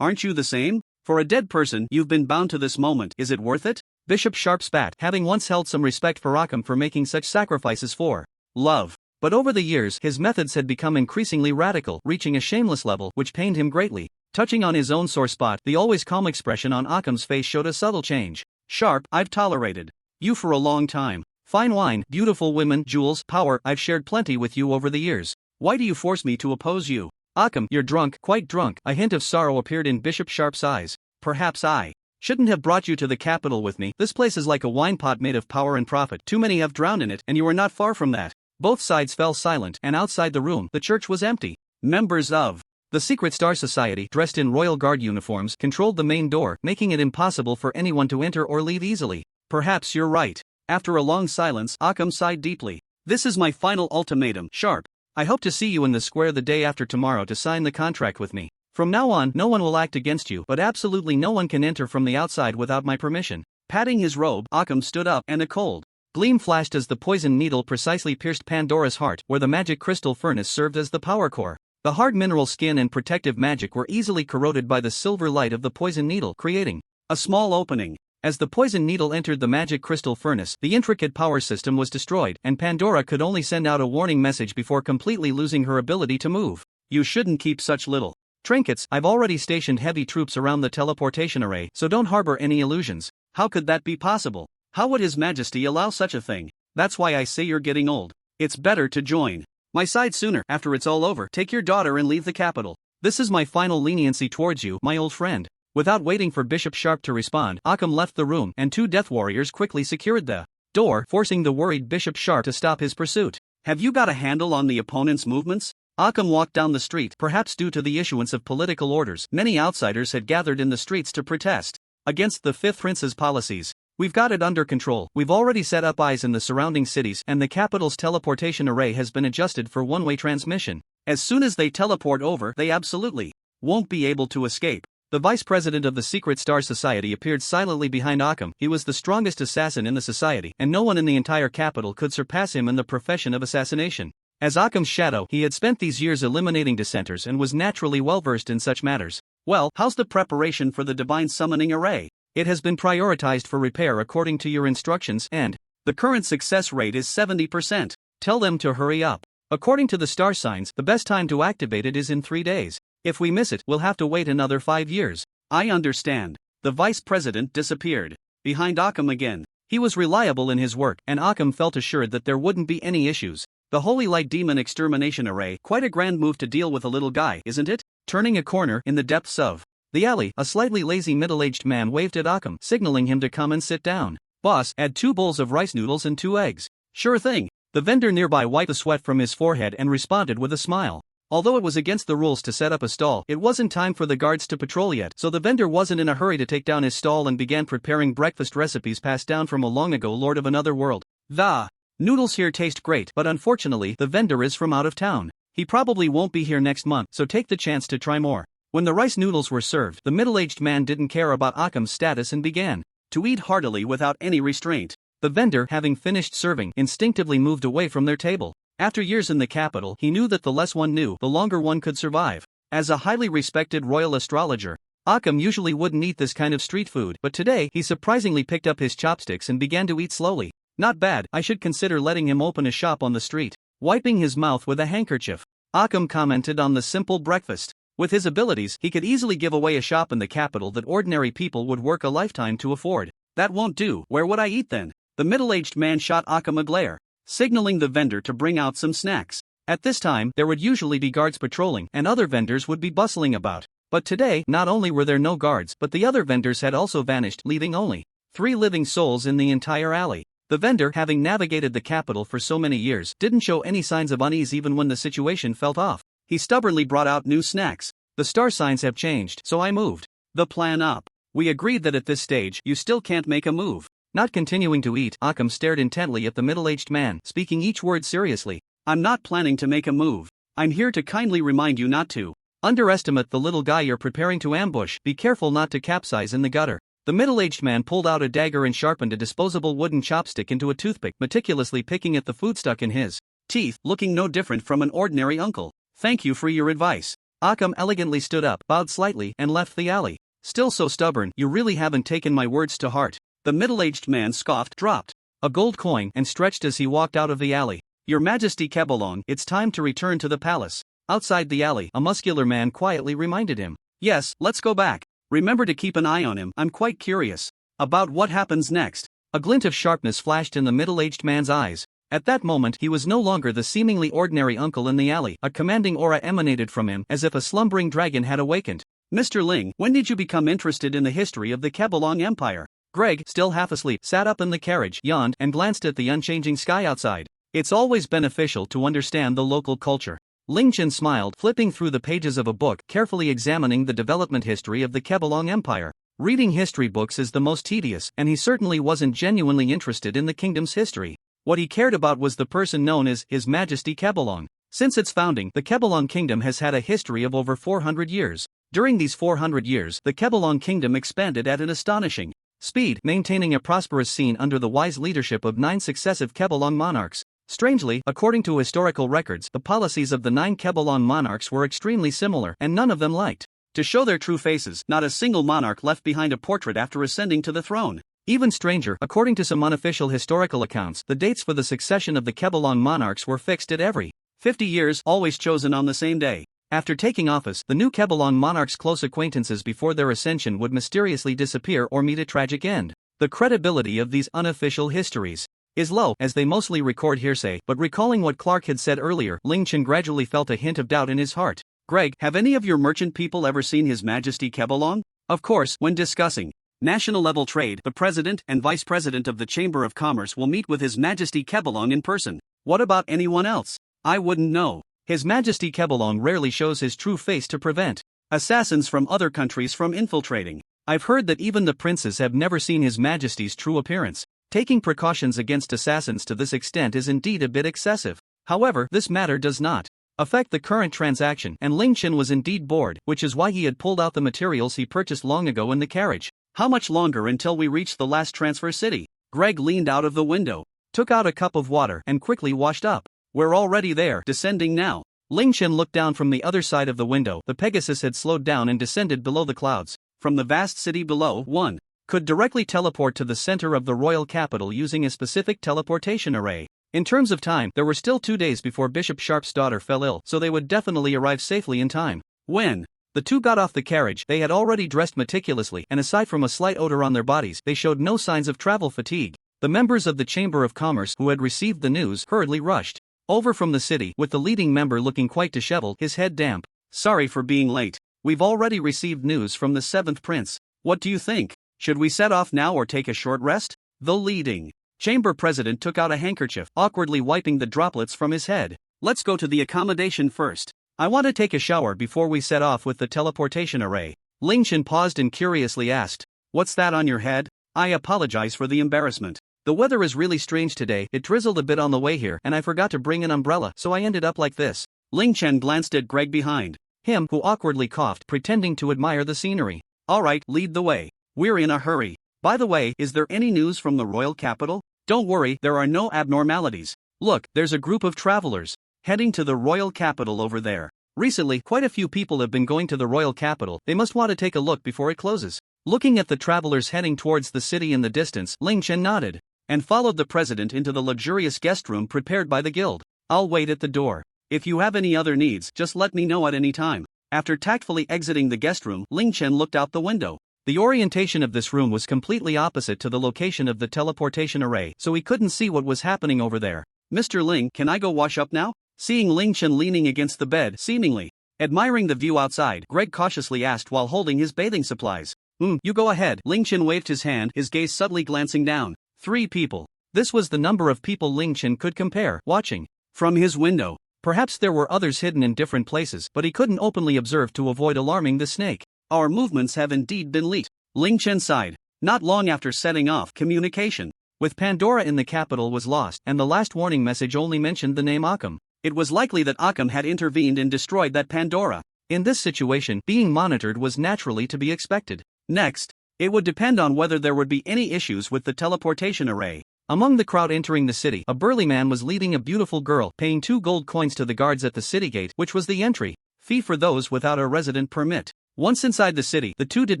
Aren't you the same? For a dead person, you've been bound to this moment. Is it worth it? Bishop Sharp spat, having once held some respect for Occam for making such sacrifices for love. But over the years, his methods had become increasingly radical, reaching a shameless level, which pained him greatly. Touching on his own sore spot, the always calm expression on Occam's face showed a subtle change. Sharp, I've tolerated you for a long time. Fine wine, beautiful women, jewels, power, I've shared plenty with you over the years. Why do you force me to oppose you? Occam, you're drunk, quite drunk. A hint of sorrow appeared in Bishop Sharp's eyes. Perhaps I shouldn't have brought you to the capital with me. This place is like a wine pot made of power and profit. Too many have drowned in it, and you are not far from that. Both sides fell silent, and outside the room, the church was empty. Members of the Secret Star Society, dressed in royal guard uniforms, controlled the main door, making it impossible for anyone to enter or leave easily. Perhaps you're right. After a long silence, Occam sighed deeply. This is my final ultimatum, Sharp. I hope to see you in the square the day after tomorrow to sign the contract with me. From now on, no one will act against you, but absolutely no one can enter from the outside without my permission. Patting his robe, Occam stood up, and a cold gleam flashed as the poison needle precisely pierced Pandora's heart, where the magic crystal furnace served as the power core. The hard mineral skin and protective magic were easily corroded by the silver light of the poison needle, creating a small opening. As the poison needle entered the magic crystal furnace, the intricate power system was destroyed, and Pandora could only send out a warning message before completely losing her ability to move. You shouldn't keep such little Trinkets, I've already stationed heavy troops around the teleportation array, so don't harbor any illusions. How could that be possible? How would His Majesty allow such a thing? That's why I say you're getting old. It's better to join my side sooner. After it's all over, take your daughter and leave the capital. This is my final leniency towards you, my old friend. Without waiting for Bishop Sharp to respond, Occam left the room and 2 death warriors quickly secured the door, forcing the worried Bishop Sharp to stop his pursuit. Have you got a handle on the opponent's movements? Occam walked down the street. Perhaps due to the issuance of political orders, many outsiders had gathered in the streets to protest against the Fifth Prince's policies. We've got it under control. We've already set up eyes in the surrounding cities, and the capital's teleportation array has been adjusted for one-way transmission. As soon as they teleport over, they absolutely won't be able to escape. The vice president of the Secret Star Society appeared silently behind Occam. He was the strongest assassin in the society, and no one in the entire capital could surpass him in the profession of assassination. As Occam's shadow, he had spent these years eliminating dissenters and was naturally well-versed in such matters. Well, how's the preparation for the divine summoning array? It has been prioritized for repair according to your instructions, and the current success rate is 70%. Tell them to hurry up. According to the star signs, the best time to activate it is in 3 days. If we miss it, we'll have to wait another 5 years. I understand. The vice president disappeared behind Occam again. He was reliable in his work, and Occam felt assured that there wouldn't be any issues. The Holy Light Demon Extermination Array, quite a grand move to deal with a little guy, isn't it? Turning a corner in the depths of the alley, a slightly lazy middle-aged man waved at Occam, signaling him to come and sit down. Boss, add 2 bowls of rice noodles and 2 eggs. Sure thing. The vendor nearby wiped the sweat from his forehead and responded with a smile. Although it was against the rules to set up a stall, it wasn't time for the guards to patrol yet, so the vendor wasn't in a hurry to take down his stall and began preparing breakfast recipes passed down from a long ago lord of another world. The noodles here taste great, but unfortunately, the vendor is from out of town. He probably won't be here next month, so take the chance to try more. When the rice noodles were served, the middle-aged man didn't care about Occam's status and began to eat heartily without any restraint. The vendor, having finished serving, instinctively moved away from their table. After years in the capital, he knew that the less one knew, the longer one could survive. As a highly respected royal astrologer, Occam usually wouldn't eat this kind of street food, but today, he surprisingly picked up his chopsticks and began to eat slowly. Not bad, I should consider letting him open a shop on the street. Wiping his mouth with a handkerchief, Occam commented on the simple breakfast. With his abilities, he could easily give away a shop in the capital that ordinary people would work a lifetime to afford. That won't do. Where would I eat then? The middle-aged man shot Occam a glare, signaling the vendor to bring out some snacks. At this time, there would usually be guards patrolling, and other vendors would be bustling about. But today, not only were there no guards, but the other vendors had also vanished, leaving only 3 living souls in the entire alley. The vendor, having navigated the capital for so many years, didn't show any signs of unease even when the situation felt off. He stubbornly brought out new snacks. The star signs have changed, so I moved the plan up. We agreed that at this stage, you still can't make a move. Not continuing to eat, Occam stared intently at the middle-aged man, speaking each word seriously. I'm not planning to make a move. I'm here to kindly remind you not to underestimate the little guy you're preparing to ambush. Be careful not to capsize in the gutter. The middle-aged man pulled out a dagger and sharpened a disposable wooden chopstick into a toothpick, meticulously picking at the food stuck in his teeth, looking no different from an ordinary uncle. Thank you for your advice. Occam elegantly stood up, bowed slightly, and left the alley. Still so stubborn, you really haven't taken my words to heart. The middle-aged man scoffed, dropped a gold coin, and stretched as he walked out of the alley. Your Majesty Kebelong, it's time to return to the palace. Outside the alley, a muscular man quietly reminded him. Yes, let's go back. Remember to keep an eye on him. I'm quite curious about what happens next. A glint of sharpness flashed in the middle-aged man's eyes. At that moment, he was no longer the seemingly ordinary uncle in the alley. A commanding aura emanated from him, as if a slumbering dragon had awakened. Mr. Ling, when did you become interested in the history of the Kebelong Empire? Greg, still half asleep, sat up in the carriage, yawned, and glanced at the unchanging sky outside. It's always beneficial to understand the local culture. Ling Chen smiled, flipping through the pages of a book, carefully examining the development history of the Kebelong Empire. Reading history books is the most tedious, and he certainly wasn't genuinely interested in the kingdom's history. What he cared about was the person known as His Majesty Kebelong. Since its founding, the Kebelong Kingdom has had a history of over 400 years. During these 400 years, the Kebelong Kingdom expanded at an astonishing speed, maintaining a prosperous scene under the wise leadership of 9 successive Kebelong monarchs. Strangely, according to historical records, the policies of the 9 Kebelong monarchs were extremely similar, and none of them liked to show their true faces. Not a single monarch left behind a portrait after ascending to the throne. Even stranger, according to some unofficial historical accounts, the dates for the succession of the Kebelong monarchs were fixed at every 50 years, always chosen on the same day. After taking office, the new Kebelong monarch's close acquaintances before their ascension would mysteriously disappear or meet a tragic end. The credibility of these unofficial histories is low, as they mostly record hearsay, but recalling what Clark had said earlier, Ling Chen gradually felt a hint of doubt in his heart. Greg, have any of your merchant people ever seen His Majesty Kebelong? Of course, when discussing national-level trade, the president and vice president of the Chamber of Commerce will meet with His Majesty Kebelong in person. What about anyone else? I wouldn't know. His Majesty Kebelong rarely shows his true face to prevent assassins from other countries from infiltrating. I've heard that even the princes have never seen His Majesty's true appearance. Taking precautions against assassins to this extent is indeed a bit excessive. However, this matter does not affect the current transaction, and Ling Chen was indeed bored, which is why he had pulled out the materials he purchased long ago in the carriage. How much longer until we reach the last transfer city? Greg leaned out of the window, took out a cup of water, and quickly washed up. We're already there, descending now. Ling Chen looked down from the other side of the window. The Pegasus had slowed down and descended below the clouds. From the vast city below, one could directly teleport to the center of the royal capital using a specific teleportation array. In terms of time, there were still 2 days before Bishop Sharp's daughter fell ill, so they would definitely arrive safely in time. When the two got off the carriage, they had already dressed meticulously, and aside from a slight odor on their bodies, they showed no signs of travel fatigue. The members of the Chamber of Commerce who had received the news hurriedly rushed over from the city, with the leading member looking quite disheveled, his head damp. Sorry for being late. We've already received news from the 7th prince. What do you think? Should we set off now or take a short rest? The leading chamber president took out a handkerchief, awkwardly wiping the droplets from his head. Let's go to the accommodation first. I want to take a shower before we set off with the teleportation array. Ling Chen paused and curiously asked, "What's that on your head?" I apologize for the embarrassment. The weather is really strange today. It drizzled a bit on the way here, and I forgot to bring an umbrella, so I ended up like this. Ling Chen glanced at Greg behind him, who awkwardly coughed, pretending to admire the scenery. Alright, lead the way. We're in a hurry. By the way, is there any news from the royal capital? Don't worry, there are no abnormalities. Look, there's a group of travelers heading to the royal capital over there. Recently, quite a few people have been going to the royal capital. They must want to take a look before it closes. Looking at the travelers heading towards the city in the distance, Ling Chen nodded and followed the president into the luxurious guest room prepared by the guild. I'll wait at the door. If you have any other needs, just let me know at any time. After tactfully exiting the guest room, Ling Chen looked out the window. The orientation of this room was completely opposite to the location of the teleportation array, so he couldn't see what was happening over there. Mr. Ling, can I go wash up now? Seeing Ling Chen leaning against the bed, seemingly admiring the view outside, Greg cautiously asked while holding his bathing supplies. You go ahead. Ling Chen waved his hand, his gaze subtly glancing down. 3 people. This was the number of people Ling Chen could compare, watching from his window. Perhaps there were others hidden in different places, but he couldn't openly observe to avoid alarming the snake. Our movements have indeed been late. Ling Chen sighed. Not long after setting off, communication with Pandora in the capital was lost, and the last warning message only mentioned the name Alchemy. It was likely that Alchemy had intervened and destroyed that Pandora. In this situation, being monitored was naturally to be expected. Next, it would depend on whether there would be any issues with the teleportation array. Among the crowd entering the city, a burly man was leading a beautiful girl, paying 2 gold coins to the guards at the city gate, which was the entry fee for those without a resident permit. Once inside the city, the two did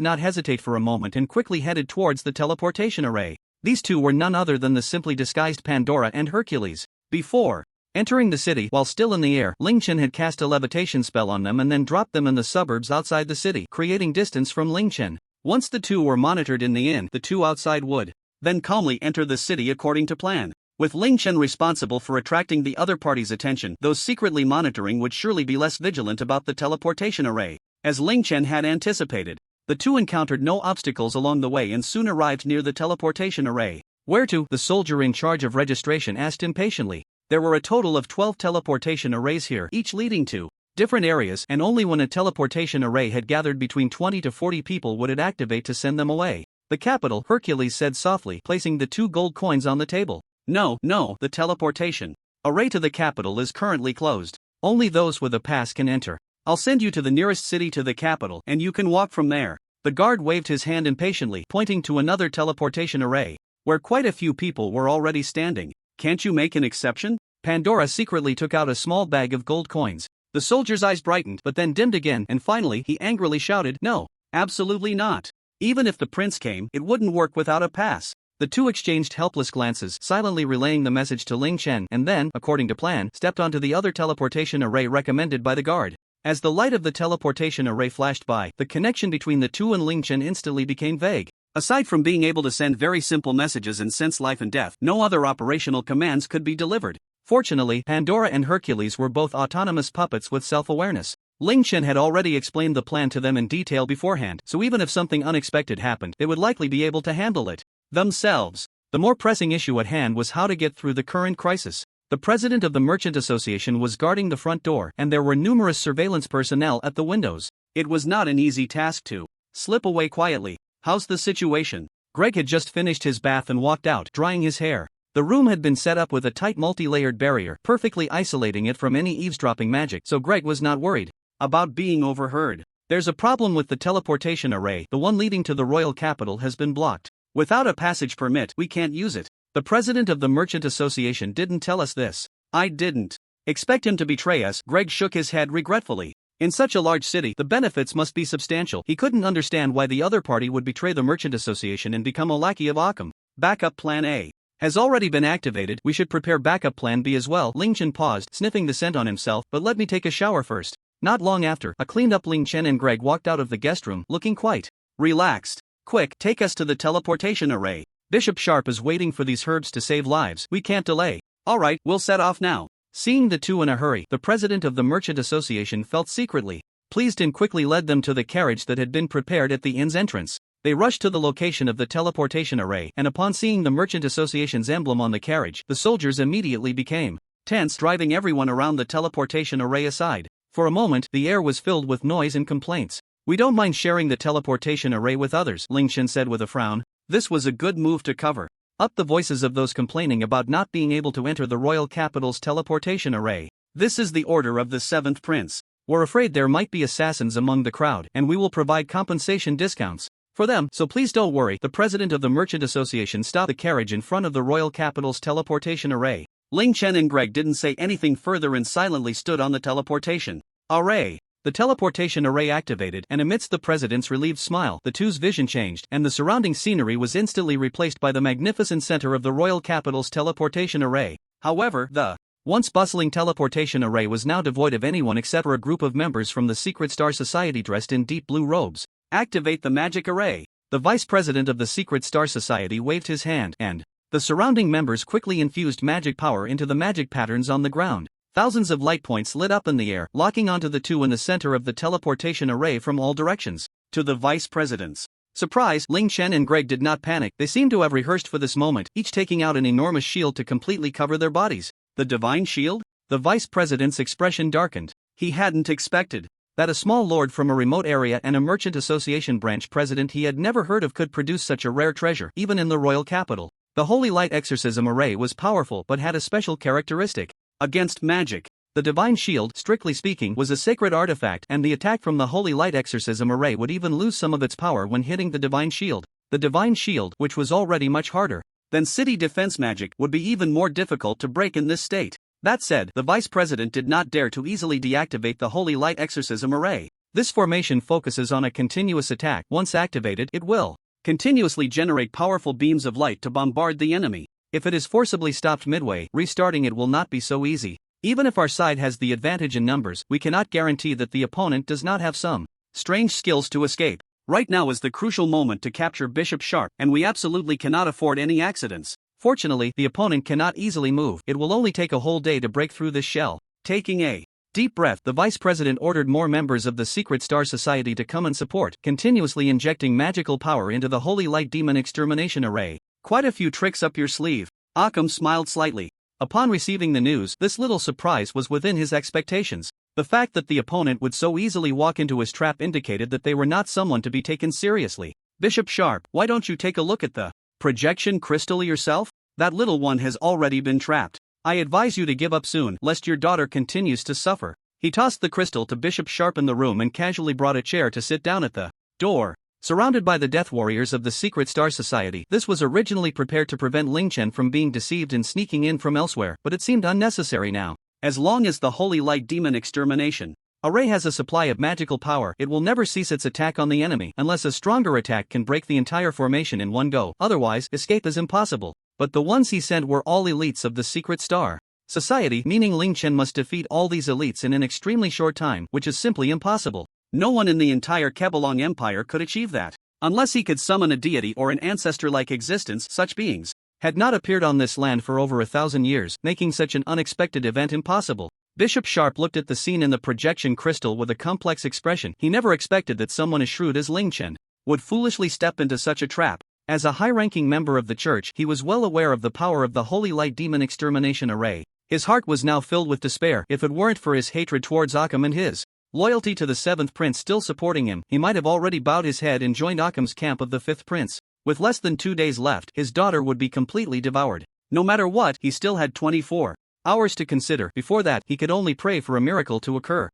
not hesitate for a moment and quickly headed towards the teleportation array. These two were none other than the simply disguised Pandora and Hercules. Before entering the city, while still in the air, Ling Chen had cast a levitation spell on them and then dropped them in the suburbs outside the city, creating distance from Ling Chen. Once the two were monitored in the inn, the two outside would then calmly enter the city according to plan. With Ling Chen responsible for attracting the other party's attention, those secretly monitoring would surely be less vigilant about the teleportation array. As Ling Chen had anticipated, the two encountered no obstacles along the way and soon arrived near the teleportation array. Where to? The soldier in charge of registration asked impatiently. There were a total of 12 teleportation arrays here, each leading to different areas, and only when a teleportation array had gathered between 20 to 40 people would it activate to send them away. The capital, Hercules said softly, placing the 2 gold coins on the table. No, the teleportation array to the capital is currently closed. Only those with a pass can enter. I'll send you to the nearest city to the capital, and you can walk from there. The guard waved his hand impatiently, pointing to another teleportation array, where quite a few people were already standing. Can't you make an exception? Pandora secretly took out a small bag of gold coins. The soldier's eyes brightened, but then dimmed again, and finally he angrily shouted, "No, absolutely not. Even if the prince came, it wouldn't work without a pass." The two exchanged helpless glances, silently relaying the message to Ling Chen, and then, according to plan, stepped onto the other teleportation array recommended by the guard. As the light of the teleportation array flashed by, the connection between the two and Ling Chen instantly became vague. Aside from being able to send very simple messages and sense life and death, no other operational commands could be delivered. Fortunately, Pandora and Hercules were both autonomous puppets with self-awareness. Ling Chen had already explained the plan to them in detail beforehand, so even if something unexpected happened, they would likely be able to handle it themselves. The more pressing issue at hand was how to get through the current crisis. The president of the Merchant Association was guarding the front door, and there were numerous surveillance personnel at the windows. It was not an easy task to slip away quietly. How's the situation? Greg had just finished his bath and walked out, drying his hair. The room had been set up with a tight multi-layered barrier, perfectly isolating it from any eavesdropping magic, so Greg was not worried about being overheard. There's a problem with the teleportation array. The one leading to the royal capital has been blocked. Without a passage permit, we can't use it. The president of the Merchant Association didn't tell us this. I didn't expect him to betray us. Greg shook his head regretfully. In such a large city, the benefits must be substantial. He couldn't understand why the other party would betray the Merchant Association and become a lackey of Alchemy. Backup plan A has already been activated. We should prepare backup plan B as well. Ling Chen paused, sniffing the scent on himself. But let me take a shower first. Not long after, a cleaned-up Ling Chen and Greg walked out of the guest room, looking quite relaxed. Quick, take us to the teleportation array. Bishop Sharp is waiting for these herbs to save lives. We can't delay. Alright, we'll set off now. Seeing the two in a hurry, the president of the Merchant Association felt secretly pleased and quickly led them to the carriage that had been prepared at the inn's entrance. They rushed to the location of the teleportation array, and upon seeing the Merchant Association's emblem on the carriage, the soldiers immediately became tense, driving everyone around the teleportation array aside. For a moment, the air was filled with noise and complaints. We don't mind sharing the teleportation array with others, Ling Chen said with a frown. This was a good move to cover up the voices of those complaining about not being able to enter the royal capital's teleportation array. This is the order of the seventh prince. We're afraid there might be assassins among the crowd, and we will provide compensation discounts for them, so please don't worry. The president of the Merchant Association stopped the carriage in front of the royal capital's teleportation array. Ling Chen and Greg didn't say anything further and silently stood on the teleportation array. The teleportation array activated, and amidst the president's relieved smile, the two's vision changed, and the surrounding scenery was instantly replaced by the magnificent center of the royal capital's teleportation array. However, the once bustling teleportation array was now devoid of anyone except for a group of members from the Secret Star Society dressed in deep blue robes. Activate the magic array. The vice president of the Secret Star Society waved his hand, and the surrounding members quickly infused magic power into the magic patterns on the ground. Thousands of light points lit up in the air, locking onto the two in the center of the teleportation array from all directions. To the vice president's surprise, Ling Chen and Greg did not panic. They seemed to have rehearsed for this moment, each taking out an enormous shield to completely cover their bodies. The divine shield? The vice president's expression darkened. He hadn't expected that a small lord from a remote area and a Merchant Association branch president he had never heard of could produce such a rare treasure, even in the royal capital. The Holy Light Exorcism Array was powerful but had a special characteristic. Against magic, the divine shield, strictly speaking, was a sacred artifact, and the attack from the Holy Light Exorcism Array would even lose some of its power when hitting the divine shield. The divine shield, which was already much harder than city defense magic, would be even more difficult to break in this state. That said, the vice president did not dare to easily deactivate the Holy Light Exorcism Array. This formation focuses on a continuous attack. Once activated, it will continuously generate powerful beams of light to bombard the enemy. If it is forcibly stopped midway, restarting it will not be so easy. Even if our side has the advantage in numbers, we cannot guarantee that the opponent does not have some strange skills to escape. Right now is the crucial moment to capture Bishop Sharp, and we absolutely cannot afford any accidents. Fortunately, the opponent cannot easily move. It will only take a whole day to break through this shell. Taking a deep breath, the vice president ordered more members of the Secret Star Society to come and support, continuously injecting magical power into the Holy Light Demon Extermination Array. Quite a few tricks up your sleeve. Alchemy smiled slightly. Upon receiving the news, this little surprise was within his expectations. The fact that the opponent would so easily walk into his trap indicated that they were not someone to be taken seriously. Bishop Sharp, why don't you take a look at the projection crystal yourself? That little one has already been trapped. I advise you to give up soon, lest your daughter continues to suffer. He tossed the crystal to Bishop Sharp in the room and casually brought a chair to sit down at the door. Surrounded by the death warriors of the Secret Star Society, this was originally prepared to prevent Ling Chen from being deceived and sneaking in from elsewhere, but it seemed unnecessary now. As long as the Holy Light Demon Extermination Array has a supply of magical power, it will never cease its attack on the enemy unless a stronger attack can break the entire formation in one go, otherwise, escape is impossible. But the ones he sent were all elites of the Secret Star society, meaning Ling Chen must defeat all these elites in an extremely short time, which is simply impossible. No one in the entire Kebelong Empire could achieve that. Unless he could summon a deity or an ancestor-like existence, such beings had not appeared on this land for over 1,000 years, making such an unexpected event impossible. Bishop Sharp looked at the scene in the projection crystal with a complex expression. He never expected that someone as shrewd as Ling Chen would foolishly step into such a trap. As a high-ranking member of the church, he was well aware of the power of the Holy Light Demon Extermination Array. His heart was now filled with despair. If it weren't for his hatred towards Alchemy and his loyalty to the 7th Prince still supporting him, he might have already bowed his head and joined Alchemy's camp of the 5th Prince. With less than 2 days left, his daughter would be completely devoured. No matter what, he still had 24 hours to consider. Before that, he could only pray for a miracle to occur.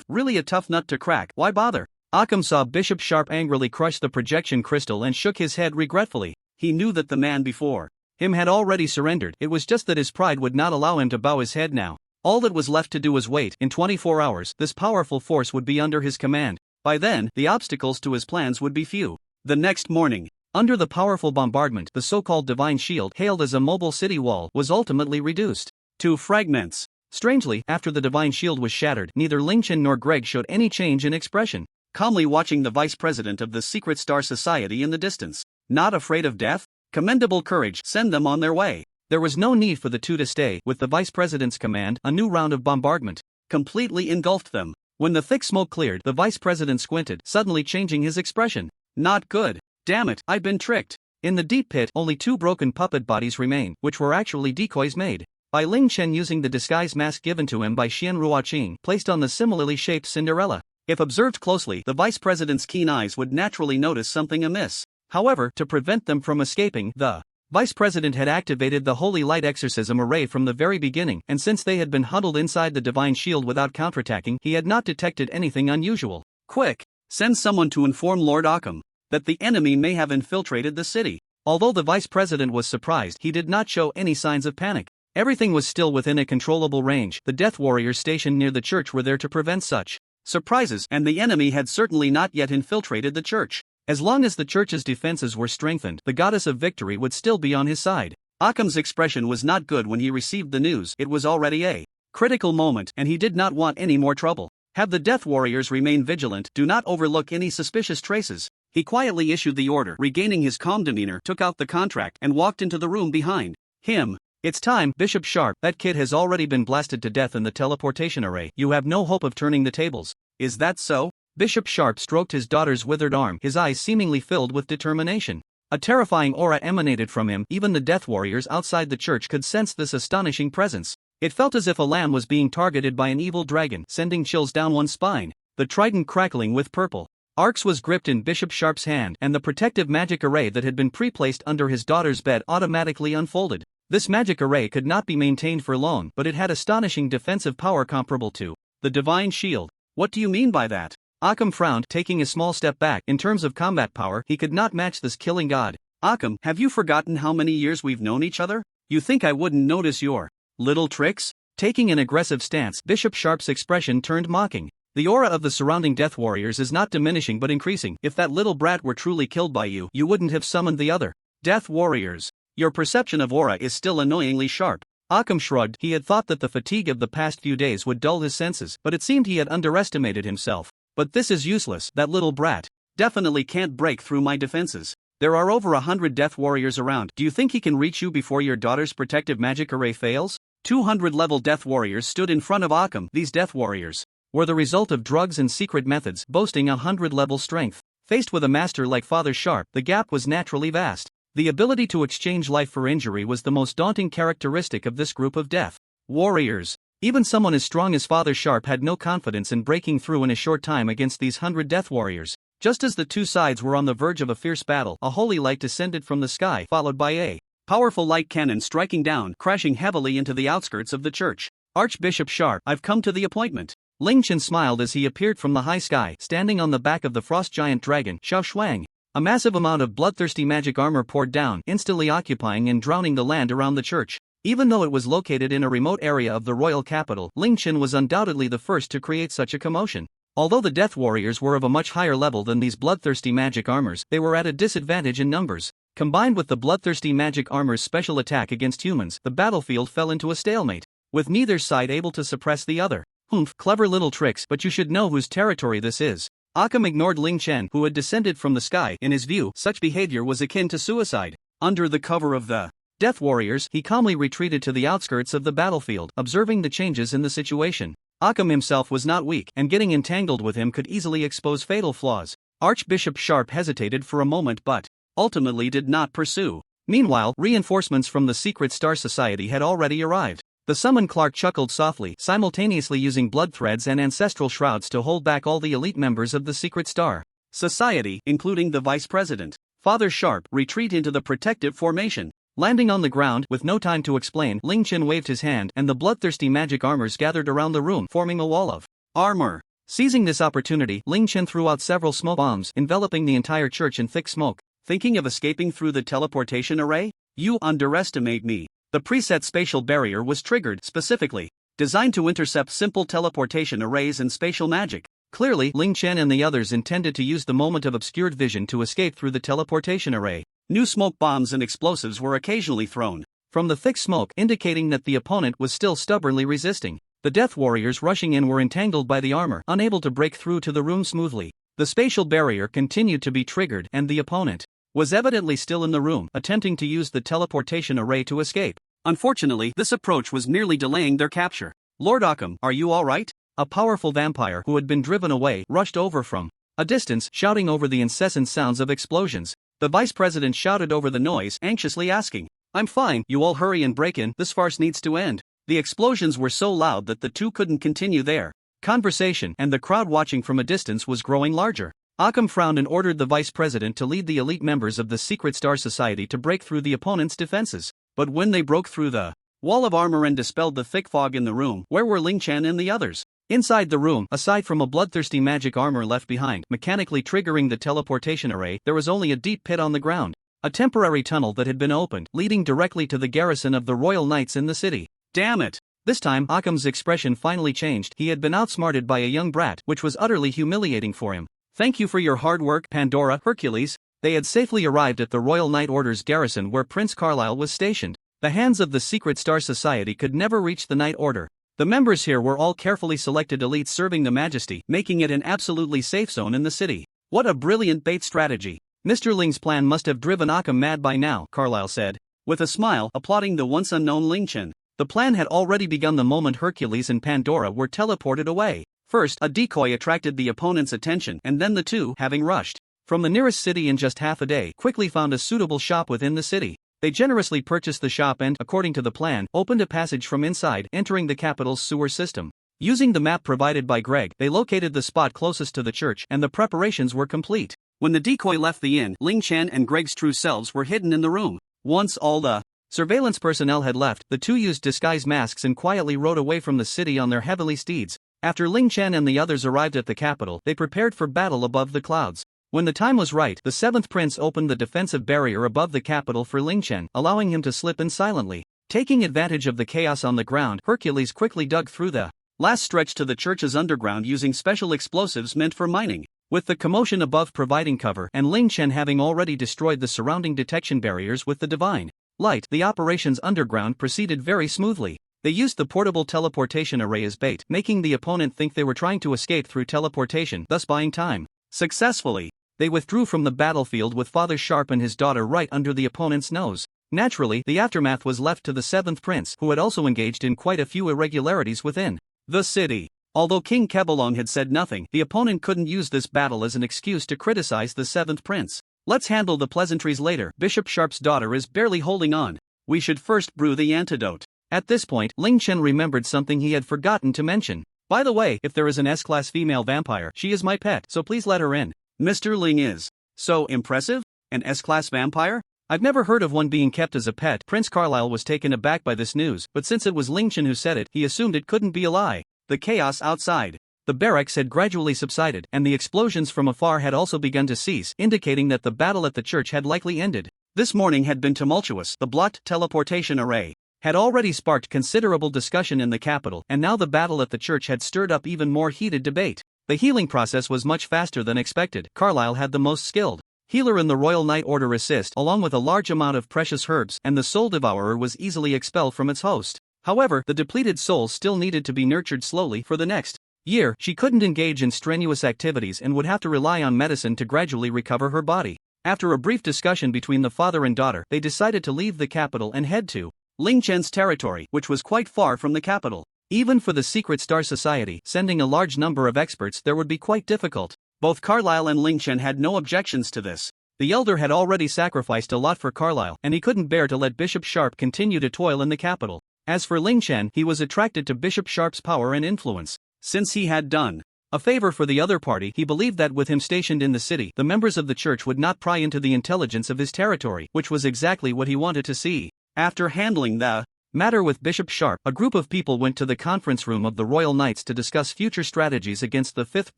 Really a tough nut to crack, why bother? Alchemy saw Bishop Sharp angrily crush the projection crystal and shook his head regretfully. He knew that the man before him had already surrendered. It was just that his pride would not allow him to bow his head now. All that was left to do was wait. In 24 hours, this powerful force would be under his command. By then, the obstacles to his plans would be few. The next morning, under the powerful bombardment, the so-called Divine Shield, hailed as a mobile city wall, was ultimately reduced to fragments. Strangely, after the Divine Shield was shattered, neither Ling Chen nor Greg showed any change in expression, calmly watching the vice president of the Secret Star Society in the distance. Not afraid of death? Commendable courage, send them on their way. There was no need for the two to stay. With the vice president's command, a new round of bombardment completely engulfed them. When the thick smoke cleared, the vice president squinted, suddenly changing his expression. Not good. Damn it, I've been tricked. In the deep pit, only 2 broken puppet bodies remained, which were actually decoys made by Ling Chen using the disguise mask given to him by Xian Ruoqing, placed on the similarly shaped Cinderella. If observed closely, the vice president's keen eyes would naturally notice something amiss. However, to prevent them from escaping, the vice president had activated the Holy Light Exorcism Array from the very beginning, and since they had been huddled inside the Divine Shield without counterattacking, he had not detected anything unusual. Quick! Send someone to inform Lord Alchemy that the enemy may have infiltrated the city. Although the vice president was surprised, he did not show any signs of panic. Everything was still within a controllable range. The death warriors stationed near the church were there to prevent such surprises, and the enemy had certainly not yet infiltrated the church. As long as the church's defenses were strengthened, the goddess of victory would still be on his side. Alchemy's expression was not good when he received the news. It was already a critical moment, and he did not want any more trouble. Have the death warriors remain vigilant, do not overlook any suspicious traces. He quietly issued the order. Regaining his calm demeanor, took out the contract and walked into the room behind him. It's time, Bishop Sharp. That kid has already been blasted to death in the teleportation array. You have no hope of turning the tables. Is that so? Bishop Sharp stroked his daughter's withered arm, his eyes seemingly filled with determination. A terrifying aura emanated from him. Even the death warriors outside the church could sense this astonishing presence. It felt as if a lamb was being targeted by an evil dragon, sending chills down one's spine. The trident crackling with purple arcs was gripped in Bishop Sharp's hand, and the protective magic array that had been pre-placed under his daughter's bed automatically unfolded. This magic array could not be maintained for long, but it had astonishing defensive power comparable to the Divine Shield. What do you mean by that? Alchemy frowned, taking a small step back. In terms of combat power, he could not match this killing god. Alchemy, have you forgotten how many years we've known each other? You think I wouldn't notice your little tricks? Taking an aggressive stance, Bishop Sharp's expression turned mocking. The aura of the surrounding death warriors is not diminishing but increasing. If that little brat were truly killed by you, you wouldn't have summoned the other death warriors. Your perception of aura is still annoyingly sharp. Alchemy shrugged. He had thought that the fatigue of the past few days would dull his senses, but it seemed he had underestimated himself. But this is useless. That little brat definitely can't break through my defenses. There are over 100 death warriors around. Do you think he can reach you before your daughter's protective magic array fails? 200-level death warriors stood in front of Alchemy. These death warriors were the result of drugs and secret methods, boasting 100-level strength. Faced with a master like Father Sharp, the gap was naturally vast. The ability to exchange life for injury was the most daunting characteristic of this group of death warriors. Even someone as strong as Father Sharp had no confidence in breaking through in a short time against these 100 death warriors. Just as the two sides were on the verge of a fierce battle, a holy light descended from the sky, followed by a powerful light cannon striking down, crashing heavily into the outskirts of the church. Archbishop Sharp, I've come to the appointment. Ling Chen smiled as he appeared from the high sky, standing on the back of the frost giant dragon, Xiao Shuang. A massive amount of bloodthirsty magic armor poured down, instantly occupying and drowning the land around the church. Even though it was located in a remote area of the royal capital, Ling Chen was undoubtedly the first to create such a commotion. Although the death warriors were of a much higher level than these bloodthirsty magic armors, they were at a disadvantage in numbers. Combined with the bloodthirsty magic armor's special attack against humans, the battlefield fell into a stalemate. with neither side able to suppress the other. Humph, clever little tricks, but you should know whose territory this is. Alchemy ignored Ling Chen, who had descended from the sky. In his view, such behavior was akin to suicide. Under the cover of the Death Warriors, he calmly retreated to the outskirts of the battlefield, observing the changes in the situation. Alchemy himself was not weak, and getting entangled with him could easily expose fatal flaws. Archbishop Sharp hesitated for a moment but ultimately did not pursue. Meanwhile, reinforcements from the Secret Star Society had already arrived. The summoned Clark chuckled softly, simultaneously using blood threads and ancestral shrouds to hold back all the elite members of the Secret Star Society, including the Vice President. Father Sharp retreat into the protective formation. Landing on the ground, with no time to explain, Ling Chen waved his hand, and the bloodthirsty magic armors gathered around the room, forming a wall of armor. Seizing this opportunity, Ling Chen threw out several smoke bombs, enveloping the entire church in thick smoke. Thinking of escaping through the teleportation array? You underestimate me. The preset spatial barrier was triggered, specifically designed to intercept simple teleportation arrays and spatial magic. Clearly, Ling Chen and the others intended to use the moment of obscured vision to escape through the teleportation array. New smoke bombs and explosives were occasionally thrown from the thick smoke, indicating that the opponent was still stubbornly resisting. The Death Warriors rushing in were entangled by the armor, unable to break through to the room smoothly. The spatial barrier continued to be triggered, and the opponent was evidently still in the room, attempting to use the teleportation array to escape. Unfortunately, this approach was merely delaying their capture. Lord Occam, are you alright? A powerful vampire who had been driven away rushed over from a distance, shouting over the incessant sounds of explosions. The Vice President shouted over the noise, anxiously asking, I'm fine, you all hurry and break in, this farce needs to end. The explosions were so loud that the two couldn't continue their conversation, and the crowd watching from a distance was growing larger. Occam frowned and ordered the Vice President to lead the elite members of the Secret Star Society to break through the opponent's defenses. But when they broke through the wall of armor and dispelled the thick fog in the room, where were Ling Chen and the others? Inside the room, aside from a bloodthirsty magic armor left behind, mechanically triggering the teleportation array, there was only a deep pit on the ground. A temporary tunnel that had been opened, leading directly to the garrison of the Royal Knights in the city. Damn it! This time, Occam's expression finally changed. He had been outsmarted by a young brat, which was utterly humiliating for him. Thank you for your hard work, Pandora, Hercules. They had safely arrived at the Royal Knight Order's garrison where Prince Carlisle was stationed. The hands of the Secret Star Society could never reach the Knight Order. The members here were all carefully selected elites serving the Majesty, making it an absolutely safe zone in the city. What a brilliant bait strategy. Mr. Ling's plan must have driven Occam mad by now, Carlisle said, with a smile, applauding the once unknown Ling Chen. The plan had already begun the moment Hercules and Pandora were teleported away. First, a decoy attracted the opponent's attention, and then the two, having rushed from the nearest city in just half a day, quickly found a suitable shop within the city. They generously purchased the shop and, according to the plan, opened a passage from inside, entering the capital's sewer system. Using the map provided by Greg, they located the spot closest to the church, and the preparations were complete. When the decoy left the inn, Ling Chen and Greg's true selves were hidden in the room. Once all the surveillance personnel had left, the two used disguise masks and quietly rode away from the city on their heavily steeds. After Ling Chen and the others arrived at the capital, they prepared for battle above the clouds. When the time was right, the seventh prince opened the defensive barrier above the capital for Ling Chen, allowing him to slip in silently. Taking advantage of the chaos on the ground, Hercules quickly dug through the last stretch to the church's underground using special explosives meant for mining. With the commotion above providing cover, and Ling Chen having already destroyed the surrounding detection barriers with the divine light, the operations underground proceeded very smoothly. They used the portable teleportation array as bait, making the opponent think they were trying to escape through teleportation, thus buying time. Successfully, they withdrew from the battlefield with Father Sharp and his daughter right under the opponent's nose. Naturally, the aftermath was left to the seventh prince, who had also engaged in quite a few irregularities within the city. Although King Kebelong had said nothing, the opponent couldn't use this battle as an excuse to criticize the seventh prince. Let's handle the pleasantries later. Bishop Sharp's daughter is barely holding on. We should first brew the antidote. At this point, Ling Chen remembered something he had forgotten to mention. By the way, if there is an S-class female vampire, she is my pet, so please let her in. Mr. Ling is so impressive? An S-class vampire? I've never heard of one being kept as a pet. Prince Carlisle was taken aback by this news, but since it was Ling Chen who said it, he assumed it couldn't be a lie. The chaos outside the barracks had gradually subsided, and the explosions from afar had also begun to cease, indicating that the battle at the church had likely ended. This morning had been tumultuous. The blocked teleportation array had already sparked considerable discussion in the capital, and now the battle at the church had stirred up even more heated debate. The healing process was much faster than expected. Carlisle had the most skilled healer in the Royal Knight Order assist, along with a large amount of precious herbs, and the Soul Devourer was easily expelled from its host. However, the depleted soul still needed to be nurtured slowly for the next year. She couldn't engage in strenuous activities and would have to rely on medicine to gradually recover her body. After a brief discussion between the father and daughter, they decided to leave the capital and head to Ling Chen's territory, which was quite far from the capital. Even for the Secret Star Society, sending a large number of experts there would be quite difficult. Both Carlyle and Ling Chen had no objections to this. The elder had already sacrificed a lot for Carlyle, and he couldn't bear to let Bishop Sharp continue to toil in the capital. As for Ling Chen, he was attracted to Bishop Sharp's power and influence. Since he had done a favor for the other party, he believed that with him stationed in the city, the members of the church would not pry into the intelligence of his territory, which was exactly what he wanted to see. After handling the matter with Bishop Sharp, a group of people went to the conference room of the Royal Knights to discuss future strategies against the Fifth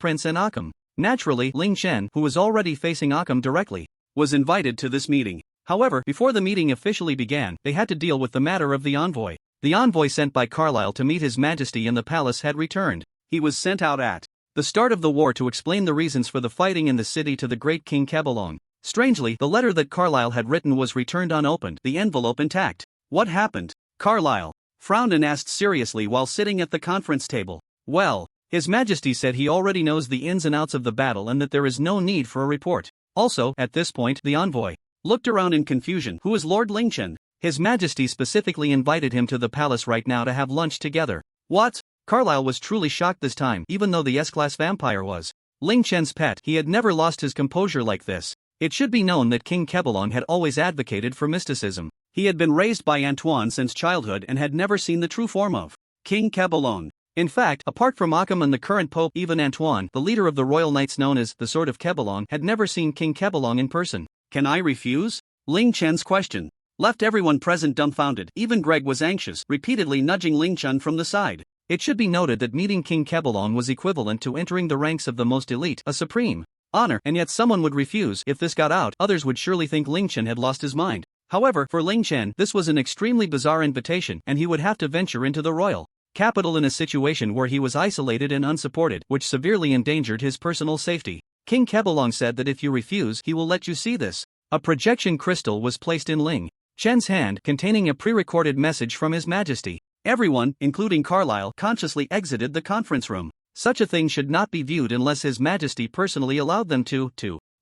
Prince and Occam. Naturally, Ling Chen, who was already facing Occam directly, was invited to this meeting. However, before the meeting officially began, they had to deal with the matter of the envoy. The envoy sent by Carlyle to meet His Majesty in the palace had returned. He was sent out at the start of the war to explain the reasons for the fighting in the city to the great King Kebelong. Strangely, the letter that Carlyle had written was returned unopened, the envelope intact. What happened? Carlyle frowned and asked seriously while sitting at the conference table. Well, His Majesty said he already knows the ins and outs of the battle and that there is no need for a report. Also, at this point, the envoy looked around in confusion. Who is Lord Ling Chen? His Majesty specifically invited him to the palace right now to have lunch together. What? Carlyle was truly shocked this time, even though the S-class vampire was Ling Chen's pet. He had never lost his composure like this. It should be known that King Kebelong had always advocated for mysticism. He had been raised by Antoine since childhood and had never seen the true form of King Kebelong. In fact, apart from Occam and the current pope, even Antoine, the leader of the Royal Knights known as the Sword of Kebelong, had never seen King Kebelong in person. Can I refuse? Ling Chen's question left everyone present dumbfounded. Even Greg was anxious, repeatedly nudging Ling Chen from the side. It should be noted that meeting King Kebelong was equivalent to entering the ranks of the most elite, a supreme honor, and yet someone would refuse. If this got out, others would surely think Ling Chen had lost his mind. However, for Ling Chen, this was an extremely bizarre invitation, and he would have to venture into the royal capital in a situation where he was isolated and unsupported, which severely endangered his personal safety. King Kebelong said that if you refuse, he will let you see this. A projection crystal was placed in Ling Chen's hand, containing a pre-recorded message from His Majesty. Everyone, including Carlyle, consciously exited the conference room. Such a thing should not be viewed unless His Majesty personally allowed them to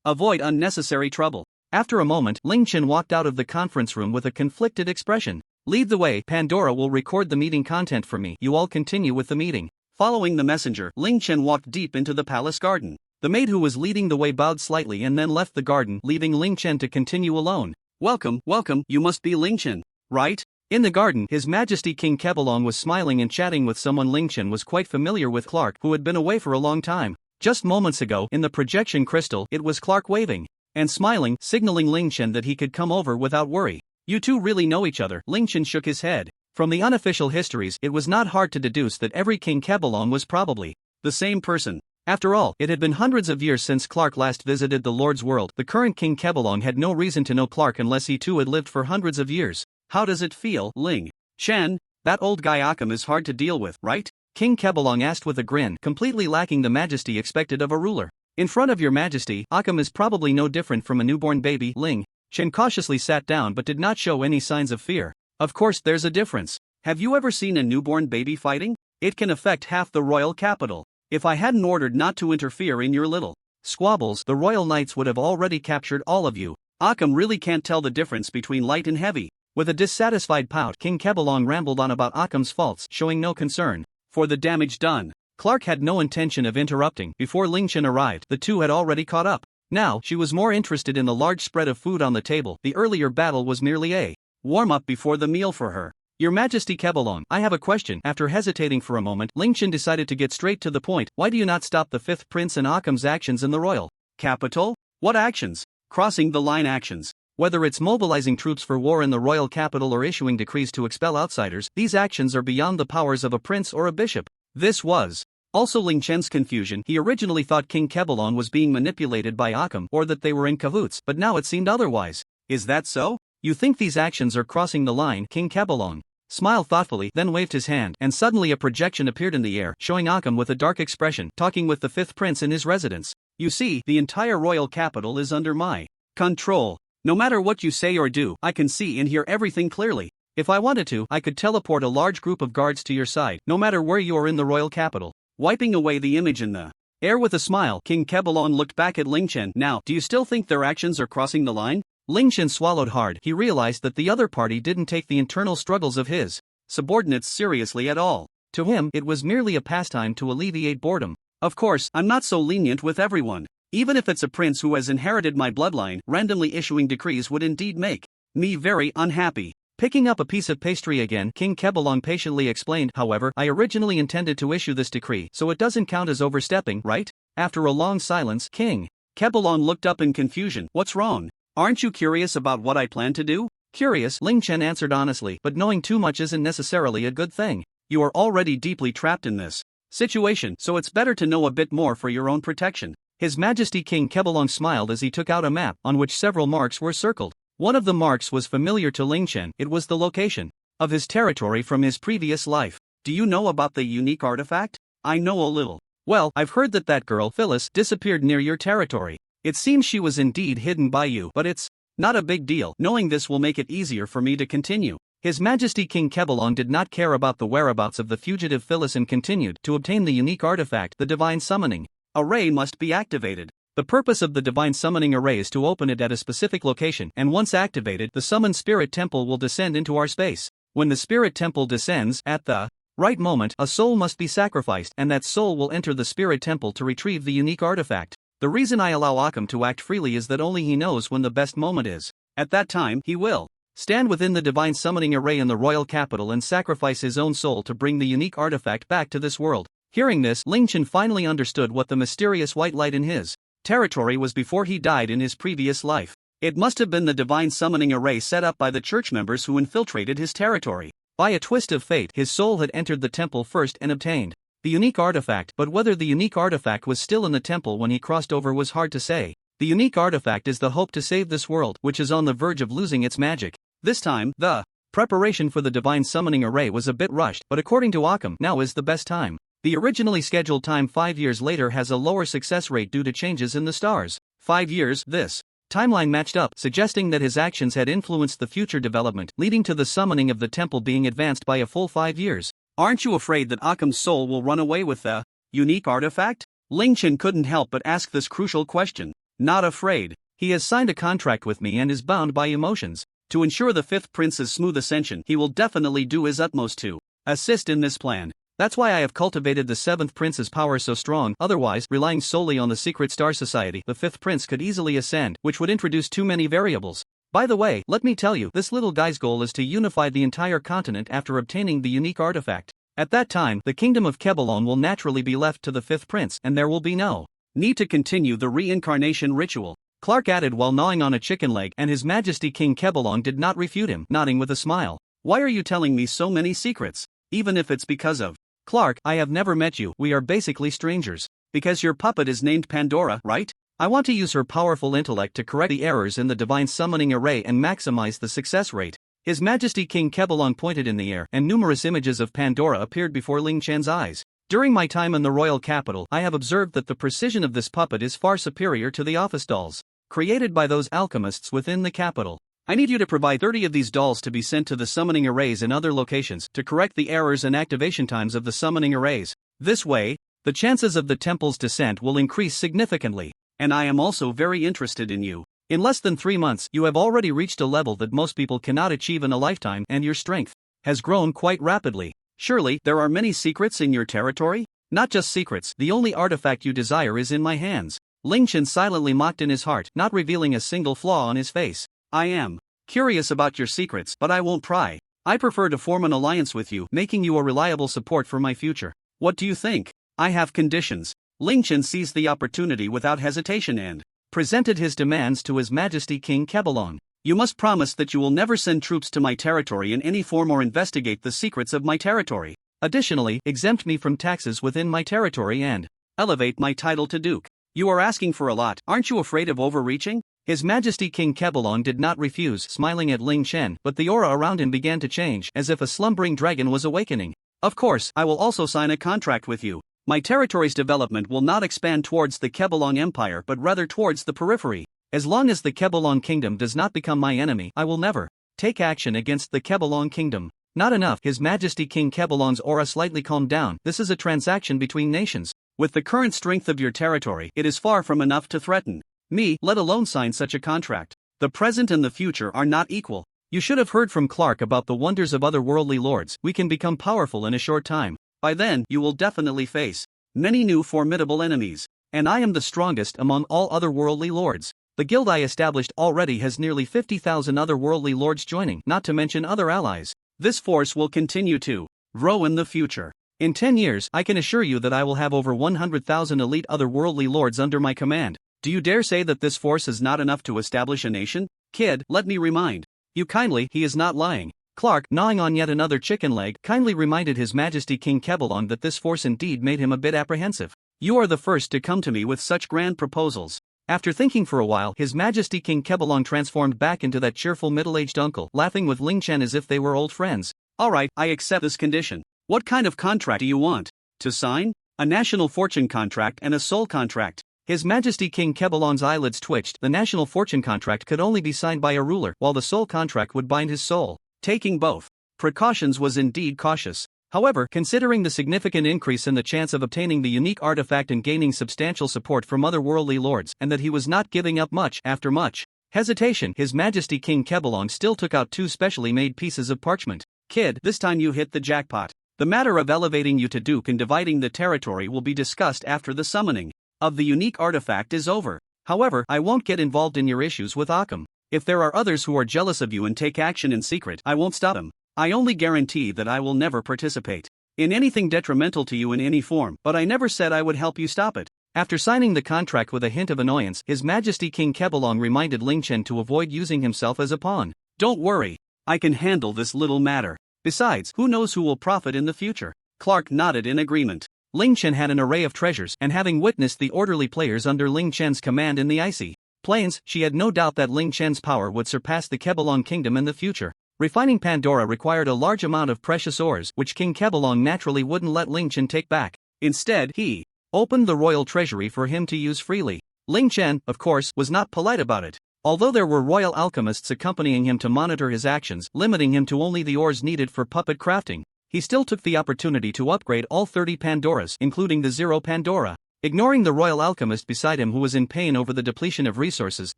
avoid unnecessary trouble. After a moment, Ling Chen walked out of the conference room with a conflicted expression. Lead the way. Pandora will record the meeting content for me. You all continue with the meeting. Following the messenger, Ling Chen walked deep into the palace garden. The maid who was leading the way bowed slightly and then left the garden, leaving Ling Chen to continue alone. Welcome, welcome, you must be Ling Chen, right? In the garden, His Majesty King Kebelong was smiling and chatting with someone. Ling Chen was quite familiar with Clark, who had been away for a long time. Just moments ago, in the projection crystal, it was Clark waving and smiling, signaling Ling Chen that he could come over without worry. You two really know each other. Ling Chen shook his head. From the unofficial histories, it was not hard to deduce that every King Kebelong was probably the same person. After all, it had been hundreds of years since Clark last visited the Lord's world. The current King Kebelong had no reason to know Clark unless he too had lived for hundreds of years. How does it feel, Ling Chen? That old guy Occam is hard to deal with, right? King Kebelong asked with a grin, completely lacking the majesty expected of a ruler. In front of your majesty, Occam is probably no different from a newborn baby. Ling Chen cautiously sat down but did not show any signs of fear. Of course there's a difference. Have you ever seen a newborn baby fighting? It can affect half the royal capital. If I hadn't ordered not to interfere in your little squabbles, the Royal Knights would have already captured all of you. Occam really can't tell the difference between light and heavy. With a dissatisfied pout, King Kebelong rambled on about Occam's faults, showing no concern for the damage done. Clark had no intention of interrupting. Before Ling Chen arrived, the two had already caught up. Now, she was more interested in the large spread of food on the table. The earlier battle was merely a warm-up before the meal for her. Your Majesty Kebelong, I have a question. After hesitating for a moment, Ling Chen decided to get straight to the point. Why do you not stop the Fifth Prince and Occam's actions in the royal capital? What actions? Crossing the line actions. Whether it's mobilizing troops for war in the royal capital or issuing decrees to expel outsiders, these actions are beyond the powers of a prince or a bishop. This was also Ling Chen's confusion. He originally thought King Kebelong was being manipulated by Occam, or that they were in cahoots, but now it seemed otherwise. Is that so? You think these actions are crossing the line? King Kebelong smiled thoughtfully, then waved his hand, and suddenly a projection appeared in the air, showing Occam with a dark expression, talking with the fifth prince in his residence. You see, the entire royal capital is under my control. No matter what you say or do, I can see and hear everything clearly. If I wanted to, I could teleport a large group of guards to your side, no matter where you are in the royal capital. Wiping away the image in the air with a smile, King Kebulon looked back at Ling Chen. Now, do you still think their actions are crossing the line? Ling Chen swallowed hard. He realized that the other party didn't take the internal struggles of his subordinates seriously at all. To him, it was merely a pastime to alleviate boredom. Of course, I'm not so lenient with everyone. Even if it's a prince who has inherited my bloodline, randomly issuing decrees would indeed make me very unhappy. Picking up a piece of pastry again, King Kebulon patiently explained, however, I originally intended to issue this decree, so it doesn't count as overstepping, right? After a long silence, King Kebulon looked up in confusion. What's wrong? Aren't you curious about what I plan to do? Curious, Ling Chen answered honestly, but knowing too much isn't necessarily a good thing. You are already deeply trapped in this situation, so it's better to know a bit more for your own protection. His Majesty King Kebulon smiled as he took out a map, on which several marks were circled. One of the marks was familiar to Ling Chen. It was the location of his territory from his previous life. Do you know about the unique artifact? I know a little. Well, I've heard that that girl, Phyllis, disappeared near your territory. It seems she was indeed hidden by you, but it's not a big deal. Knowing this will make it easier for me to continue. His Majesty King Kebulon did not care about the whereabouts of the fugitive Phyllis and continued. To obtain the unique artifact, the Divine Summoning Array must be activated. The purpose of the Divine Summoning Array is to open it at a specific location, and once activated, the summoned Spirit Temple will descend into our space. When the Spirit Temple descends, at the right moment, a soul must be sacrificed, and that soul will enter the Spirit Temple to retrieve the unique artifact. The reason I allow Alchemy to act freely is that only he knows when the best moment is. At that time, he will stand within the Divine Summoning Array in the royal capital and sacrifice his own soul to bring the unique artifact back to this world. Hearing this, Ling Chen finally understood what the mysterious white light in his territory was before he died in his previous life. It must have been the Divine Summoning Array set up by the church members who infiltrated his territory. By a twist of fate, his soul had entered the temple first and obtained the unique artifact, but whether the unique artifact was still in the temple when he crossed over was hard to say. The unique artifact is the hope to save this world, which is on the verge of losing its magic. This time, the preparation for the Divine Summoning Array was a bit rushed, but according to Alchemy, now is the best time. The originally scheduled time 5 years later has a lower success rate due to changes in the stars. 5 years, this timeline matched up, suggesting that his actions had influenced the future development, leading to the summoning of the temple being advanced by a full 5 years. Aren't you afraid that Alchemy's soul will run away with the unique artifact? Ling Chen couldn't help but ask this crucial question. Not afraid. He has signed a contract with me and is bound by emotions. To ensure the fifth prince's smooth ascension, he will definitely do his utmost to assist in this plan. That's why I have cultivated the seventh prince's power so strong. Otherwise, relying solely on the secret star society, the fifth prince could easily ascend, which would introduce too many variables. By the way, let me tell you, this little guy's goal is to unify the entire continent after obtaining the unique artifact. At that time, the kingdom of Kebulon will naturally be left to the fifth prince, and there will be no need to continue the reincarnation ritual. Clark added while gnawing on a chicken leg, and His Majesty King Kebulon did not refute him, nodding with a smile. Why are you telling me so many secrets? Even if it's because of Clark, I have never met you, we are basically strangers. Because your puppet is named Pandora, right? I want to use her powerful intellect to correct the errors in the Divine Summoning Array and maximize the success rate. His Majesty King Kebulon pointed in the air, and numerous images of Pandora appeared before Ling Chen's eyes. During my time in the royal capital, I have observed that the precision of this puppet is far superior to the office dolls created by those alchemists within the capital. I need you to provide 30 of these dolls to be sent to the summoning arrays in other locations to correct the errors and activation times of the summoning arrays. This way, the chances of the temple's descent will increase significantly. And I am also very interested in you. In less than 3 months, you have already reached a level that most people cannot achieve in a lifetime, and your strength has grown quite rapidly. Surely, there are many secrets in your territory? Not just secrets, the only artifact you desire is in my hands. Ling Chen silently mocked in his heart, not revealing a single flaw on his face. I am curious about your secrets, but I won't pry. I prefer to form an alliance with you, making you a reliable support for my future. What do you think? I have conditions. Ling Chen seized the opportunity without hesitation and presented his demands to His Majesty King Kebulon. You must promise that you will never send troops to my territory in any form or investigate the secrets of my territory. Additionally, exempt me from taxes within my territory and elevate my title to Duke. You are asking for a lot, aren't you afraid of overreaching? His Majesty King Kebulon did not refuse, smiling at Ling Chen, but the aura around him began to change, as if a slumbering dragon was awakening. Of course, I will also sign a contract with you. My territory's development will not expand towards the Kebulon Empire but rather towards the periphery. As long as the Kebulon Kingdom does not become my enemy, I will never take action against the Kebelong Kingdom. Not enough, His Majesty King Kebelong's aura slightly calmed down. This is a transaction between nations. With the current strength of your territory, it is far from enough to threaten me, let alone sign such a contract. The present and the future are not equal. You should have heard from Clark about the wonders of other worldly lords. We can become powerful in a short time. By then, you will definitely face many new formidable enemies. And I am the strongest among all other worldly lords. The guild I established already has nearly 50,000 other worldly lords joining, not to mention other allies. This force will continue to grow in the future. In 10 years, I can assure you that I will have over 100,000 elite otherworldly lords under my command. Do you dare say that this force is not enough to establish a nation? Kid, let me remind you kindly, he is not lying. Clark, gnawing on yet another chicken leg, kindly reminded His Majesty King Kebelong that this force indeed made him a bit apprehensive. You are the first to come to me with such grand proposals. After thinking for a while, His Majesty King Kebelong transformed back into that cheerful middle-aged uncle, laughing with Ling Chen as if they were old friends. Alright, I accept this condition. What kind of contract do you want to sign? A national fortune contract and a soul contract. His Majesty King Kebelong's eyelids twitched. The national fortune contract could only be signed by a ruler, while the soul contract would bind his soul. Taking both precautions was indeed cautious. However, considering the significant increase in the chance of obtaining the unique artifact and gaining substantial support from other worldly lords, and that he was not giving up much after much hesitation, His Majesty King Kebelong still took out 2 specially made pieces of parchment. Kid, this time you hit the jackpot. The matter of elevating you to Duke and dividing the territory will be discussed after the summoning of the unique artifact is over. However, I won't get involved in your issues with Alchemy. If there are others who are jealous of you and take action in secret, I won't stop them. I only guarantee that I will never participate in anything detrimental to you in any form, but I never said I would help you stop it. After signing the contract with a hint of annoyance, His Majesty King Kebelong reminded Ling Chen to avoid using himself as a pawn. Don't worry, I can handle this little matter. Besides, who knows who will profit in the future? Clark nodded in agreement. Ling Chen had an array of treasures, and having witnessed the orderly players under Ling Chen's command in the icy plains, she had no doubt that Ling Chen's power would surpass the Kebelong Kingdom in the future. Refining Pandora required a large amount of precious ores, which King Kebelong naturally wouldn't let Ling Chen take back. Instead, he opened the royal treasury for him to use freely. Ling Chen, of course, was not polite about it. Although there were royal alchemists accompanying him to monitor his actions, limiting him to only the ores needed for puppet crafting, he still took the opportunity to upgrade all 30 Pandoras, including the Zero Pandora. Ignoring the royal alchemist beside him who was in pain over the depletion of resources,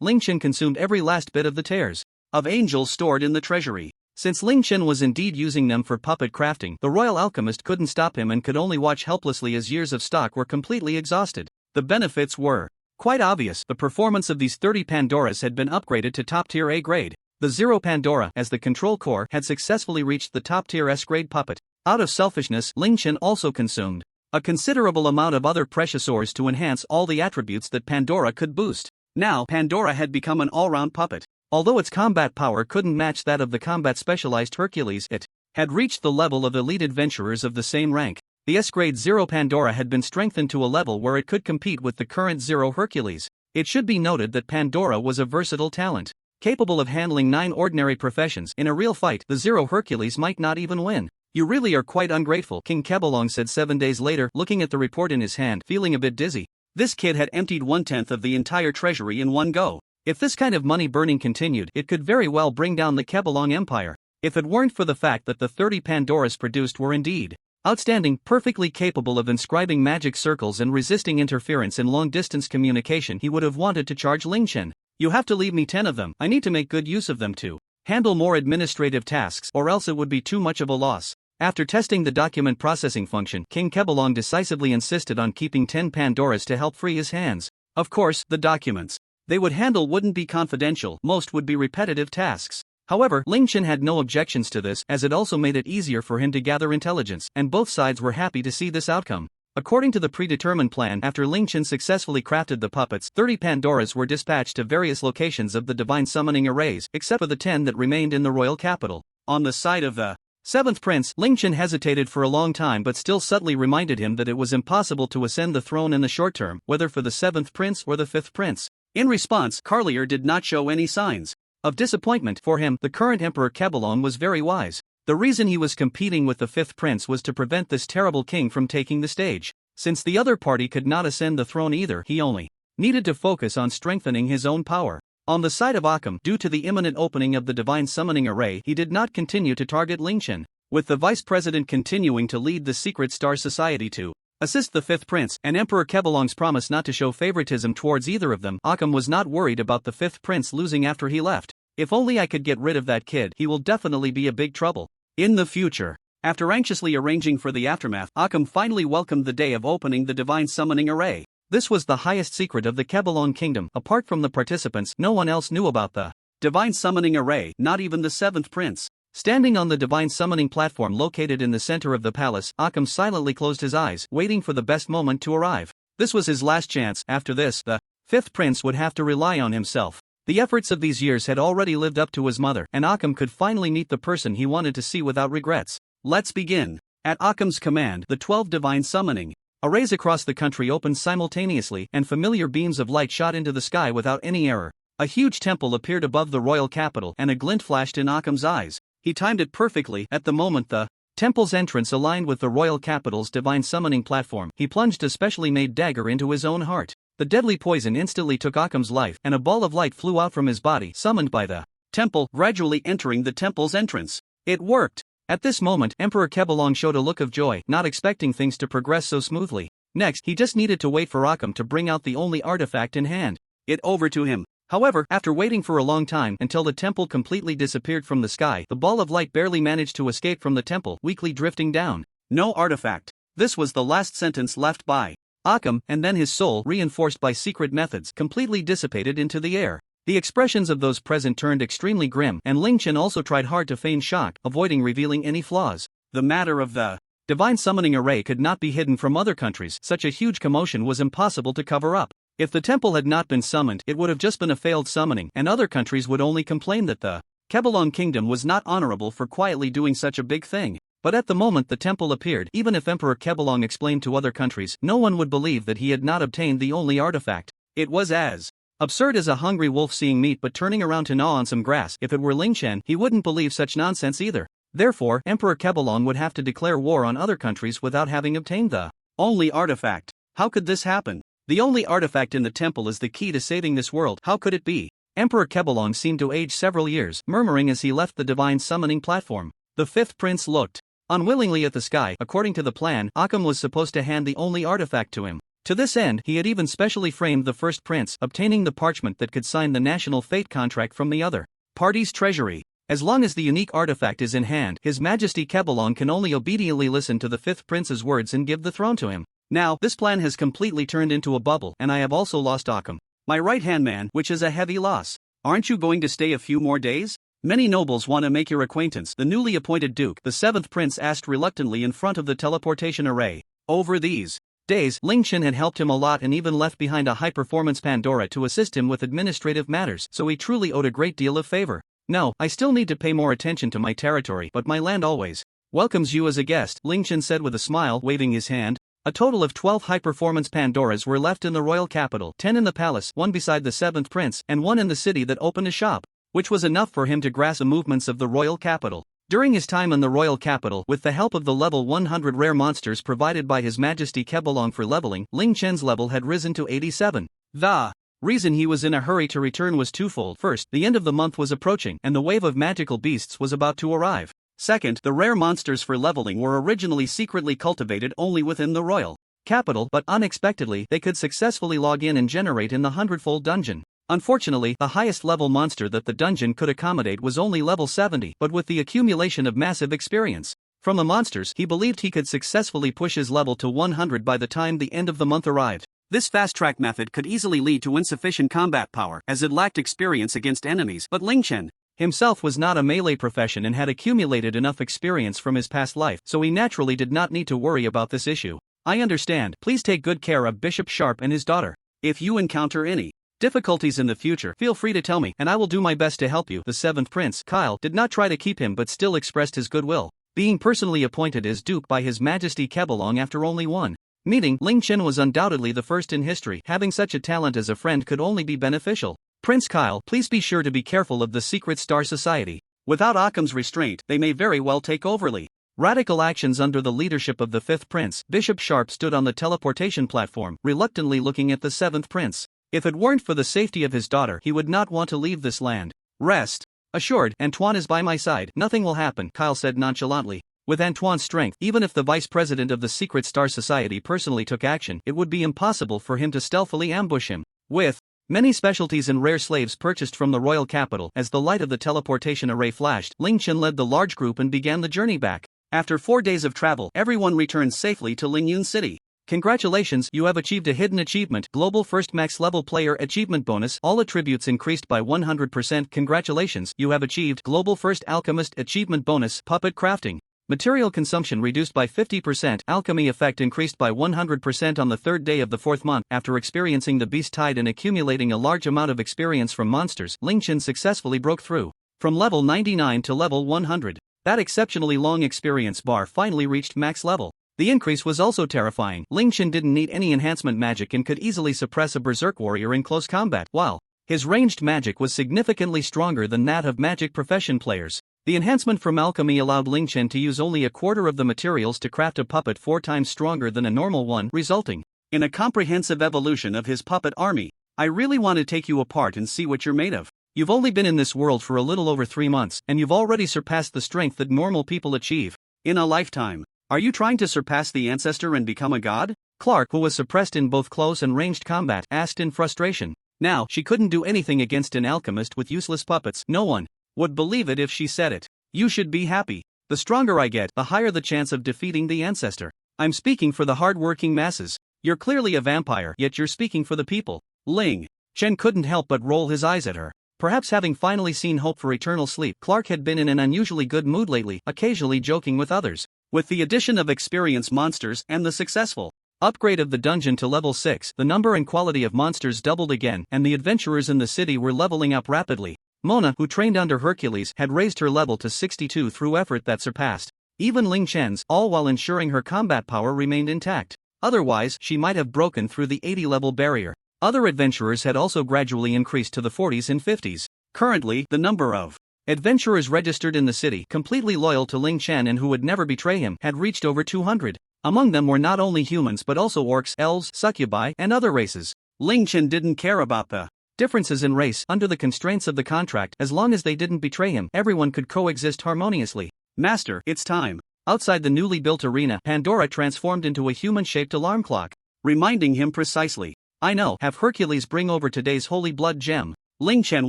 Ling Chen consumed every last bit of the tears of angels stored in the treasury. Since Ling Chen was indeed using them for puppet crafting, the royal alchemist couldn't stop him and could only watch helplessly as years of stock were completely exhausted. The benefits were quite obvious. The performance of these 30 Pandoras had been upgraded to top-tier A grade. The Zero Pandora, as the control core, had successfully reached the top-tier S grade puppet. Out of selfishness, Ling Chen also consumed a considerable amount of other precious ores to enhance all the attributes that Pandora could boost. Now, Pandora had become an all-round puppet. Although its combat power couldn't match that of the combat-specialized Hercules, it had reached the level of elite adventurers of the same rank. The S-grade Zero Pandora had been strengthened to a level where it could compete with the current Zero Hercules. It should be noted that Pandora was a versatile talent, capable of handling 9 ordinary professions. In a real fight, the Zero Hercules might not even win. You really are quite ungrateful, King Kebelong said 7 days later, looking at the report in his hand, feeling a bit dizzy. This kid had emptied 1/10 of the entire treasury in one go. If this kind of money burning continued, it could very well bring down the Kebelong Empire. If it weren't for the fact that the 30 Pandoras produced were indeed outstanding, perfectly capable of inscribing magic circles and resisting interference in long-distance communication, he would have wanted to charge Ling Chen. You have to leave me 10 of them. I need to make good use of them to handle more administrative tasks, or else it would be too much of a loss. After testing the document processing function, King Kebelong decisively insisted on keeping 10 Pandoras to help free his hands. Of course, the documents they would handle wouldn't be confidential, most would be repetitive tasks. However, Ling Chen had no objections to this, as it also made it easier for him to gather intelligence, and both sides were happy to see this outcome. According to the predetermined plan, after Ling Chen successfully crafted the puppets, 30 Pandoras were dispatched to various locations of the divine summoning arrays, except for the 10 that remained in the royal capital. On the side of the 7th prince, Ling Chen hesitated for a long time but still subtly reminded him that it was impossible to ascend the throne in the short term, whether for the 7th prince or the 5th prince. In response, Carlier did not show any signs of disappointment. For him, the current Emperor Kebelong was very wise. The reason he was competing with the 5th prince was to prevent this terrible king from taking the stage. Since the other party could not ascend the throne either, he only needed to focus on strengthening his own power. On the side of Alchemy, due to the imminent opening of the Divine Summoning Array, he did not continue to target Lingchen, with the Vice President continuing to lead the Secret Star Society to assist the Fifth Prince, and Emperor Kebelong's promise not to show favoritism towards either of them. Alchemy was not worried about the Fifth Prince losing after he left. If only I could get rid of that kid, he will definitely be a big trouble in the future. After anxiously arranging for the aftermath, Alchemy finally welcomed the day of opening the Divine Summoning Array. This was the highest secret of the Kebelong Kingdom. Apart from the participants, no one else knew about the Divine Summoning Array, not even the Seventh Prince. Standing on the Divine Summoning platform located in the center of the palace, Alchemy silently closed his eyes, waiting for the best moment to arrive. This was his last chance. After this, the Fifth Prince would have to rely on himself. The efforts of these years had already lived up to his mother, and Alchemy could finally meet the person he wanted to see without regrets. Let's begin. At Alchemy's command, the 12 Divine Summoning Arrays across the country opened simultaneously, and familiar beams of light shot into the sky without any error. A huge temple appeared above the royal capital, and a glint flashed in Alchemy's eyes. He timed it perfectly. At the moment the temple's entrance aligned with the royal capital's divine summoning platform, he plunged a specially made dagger into his own heart. The deadly poison instantly took Alchemy's life, and a ball of light flew out from his body, summoned by the temple, gradually entering the temple's entrance. It worked! At this moment, Emperor Kebelong showed a look of joy, not expecting things to progress so smoothly. Next, he just needed to wait for Alchemy to bring out the only artifact in hand. It over to him. However, after waiting for a long time until the temple completely disappeared from the sky, the ball of light barely managed to escape from the temple, weakly drifting down. No artifact. This was the last sentence left by Alchemy, and then his soul, reinforced by secret methods, completely dissipated into the air. The expressions of those present turned extremely grim, and Lingchen also tried hard to feign shock, avoiding revealing any flaws. The matter of the Divine Summoning Array could not be hidden from other countries. Such a huge commotion was impossible to cover up. If the temple had not been summoned, it would have just been a failed summoning, and other countries would only complain that the Kebelong Kingdom was not honorable for quietly doing such a big thing. But at the moment the temple appeared, even if Emperor Kebelong explained to other countries, no one would believe that he had not obtained the only artifact. It was as absurd as a hungry wolf seeing meat but turning around to gnaw on some grass. If it were Lingchen, he wouldn't believe such nonsense either. Therefore, Emperor Kebelong would have to declare war on other countries without having obtained the only artifact. How could this happen? The only artifact in the temple is the key to saving this world. How could it be? Emperor Kebelong seemed to age several years, murmuring as he left the divine summoning platform. The Fifth Prince looked unwillingly at the sky. According to the plan, Alchemy was supposed to hand the only artifact to him. To this end, he had even specially framed the first prince, obtaining the parchment that could sign the national fate contract from the other party's treasury. As long as the unique artifact is in hand, His Majesty Kebelong can only obediently listen to the fifth prince's words and give the throne to him. Now, this plan has completely turned into a bubble, and I have also lost Alchemy, my right-hand man, which is a heavy loss. Aren't you going to stay a few more days? Many nobles want to make your acquaintance, the newly appointed duke, the seventh prince asked reluctantly in front of the teleportation array. Over these days, Lingchen had helped him a lot and even left behind a high-performance Pandora to assist him with administrative matters, so he truly owed a great deal of favor. No, I still need to pay more attention to my territory, but my land always welcomes you as a guest, Lingchen said with a smile, waving his hand. A total of 12 high-performance Pandoras were left in the royal capital, 10 in the palace, 1 beside the seventh prince, and 1 in the city that opened a shop, which was enough for him to grasp the movements of the royal capital. During his time in the royal capital, with the help of the level 100 rare monsters provided by His Majesty Kebelong for leveling, Lingchen's level had risen to 87. The reason he was in a hurry to return was twofold. First, the end of the month was approaching, and the wave of magical beasts was about to arrive. Second, the rare monsters for leveling were originally secretly cultivated only within the royal capital, but unexpectedly, they could successfully log in and generate in the hundredfold dungeon. Unfortunately, the highest level monster that the dungeon could accommodate was only level 70, but with the accumulation of massive experience from the monsters, he believed he could successfully push his level to 100 by the time the end of the month arrived. This fast-track method could easily lead to insufficient combat power, as it lacked experience against enemies, but Lingchen himself was not a melee profession and had accumulated enough experience from his past life, so he naturally did not need to worry about this issue. I understand. Please take good care of Bishop Sharp and his daughter. If you encounter any difficulties in the future, feel free to tell me, and I will do my best to help you. The seventh prince, Kyle, did not try to keep him but still expressed his goodwill, being personally appointed as duke by His Majesty Kebelong after only one meeting. Lingchen was undoubtedly the first in history. Having such a talent as a friend could only be beneficial. Prince Kyle, please be sure to be careful of the Secret Star Society. Without Alchemy's restraint, they may very well take overly radical actions under the leadership of the fifth prince. Bishop Sharp stood on the teleportation platform, reluctantly looking at the seventh prince. If it weren't for the safety of his daughter, he would not want to leave this land. Rest assured, Antoine is by my side. Nothing will happen, Kyle said nonchalantly. With Antoine's strength, even if the vice president of the Secret Star Society personally took action, it would be impossible for him to stealthily ambush him. With many specialties and rare slaves purchased from the royal capital, as the light of the teleportation array flashed, Ling Chen led the large group and began the journey back. After 4 days of travel, everyone returned safely to Lingyun City. Congratulations, you have achieved a hidden achievement, Global First Max Level Player Achievement Bonus, all attributes increased by 100%. Congratulations, you have achieved Global First Alchemist Achievement Bonus, Puppet Crafting. Material consumption reduced by 50%, alchemy effect increased by 100% on the 3rd day of the 4th month. After experiencing the beast tide and accumulating a large amount of experience from monsters, Ling Chen successfully broke through from level 99 to level 100. That exceptionally long experience bar finally reached max level. The increase was also terrifying. Ling Chen didn't need any enhancement magic and could easily suppress a berserk warrior in close combat, while his ranged magic was significantly stronger than that of magic profession players. The enhancement from alchemy allowed Ling Chen to use only a quarter of the materials to craft a puppet 4 times stronger than a normal one, resulting in a comprehensive evolution of his puppet army. I really want to take you apart and see what you're made of. You've only been in this world for a little over 3 months, and you've already surpassed the strength that normal people achieve in a lifetime. Are you trying to surpass the ancestor and become a god? Clark, who was suppressed in both close and ranged combat, asked in frustration. Now, she couldn't do anything against an alchemist with useless puppets. No one would believe it if she said it. You should be happy. The stronger I get, the higher the chance of defeating the ancestor. I'm speaking for the hard-working masses. You're clearly a vampire, yet you're speaking for the people. Ling Chen couldn't help but roll his eyes at her. Perhaps having finally seen hope for eternal sleep, Clark had been in an unusually good mood lately, occasionally joking with others. With the addition of experienced monsters and the successful upgrade of the dungeon to level 6, the number and quality of monsters doubled again, and the adventurers in the city were leveling up rapidly. Mona, who trained under Hercules, had raised her level to 62 through effort that surpassed even Ling Chen's, all while ensuring her combat power remained intact. Otherwise, she might have broken through the 80-level barrier. Other adventurers had also gradually increased to the 40s and 50s. Currently, the number of adventurers registered in the city, completely loyal to Ling Chen and who would never betray him, had reached over 200. Among them were not only humans but also orcs, elves, succubi, and other races. Ling Chen didn't care about the differences in race. Under the constraints of the contract, as long as they didn't betray him, everyone could coexist harmoniously. Master, it's time. Outside the newly built arena, Pandora transformed into a human-shaped alarm clock, reminding him precisely. I know, have Hercules bring over today's holy blood gem. Ling Chen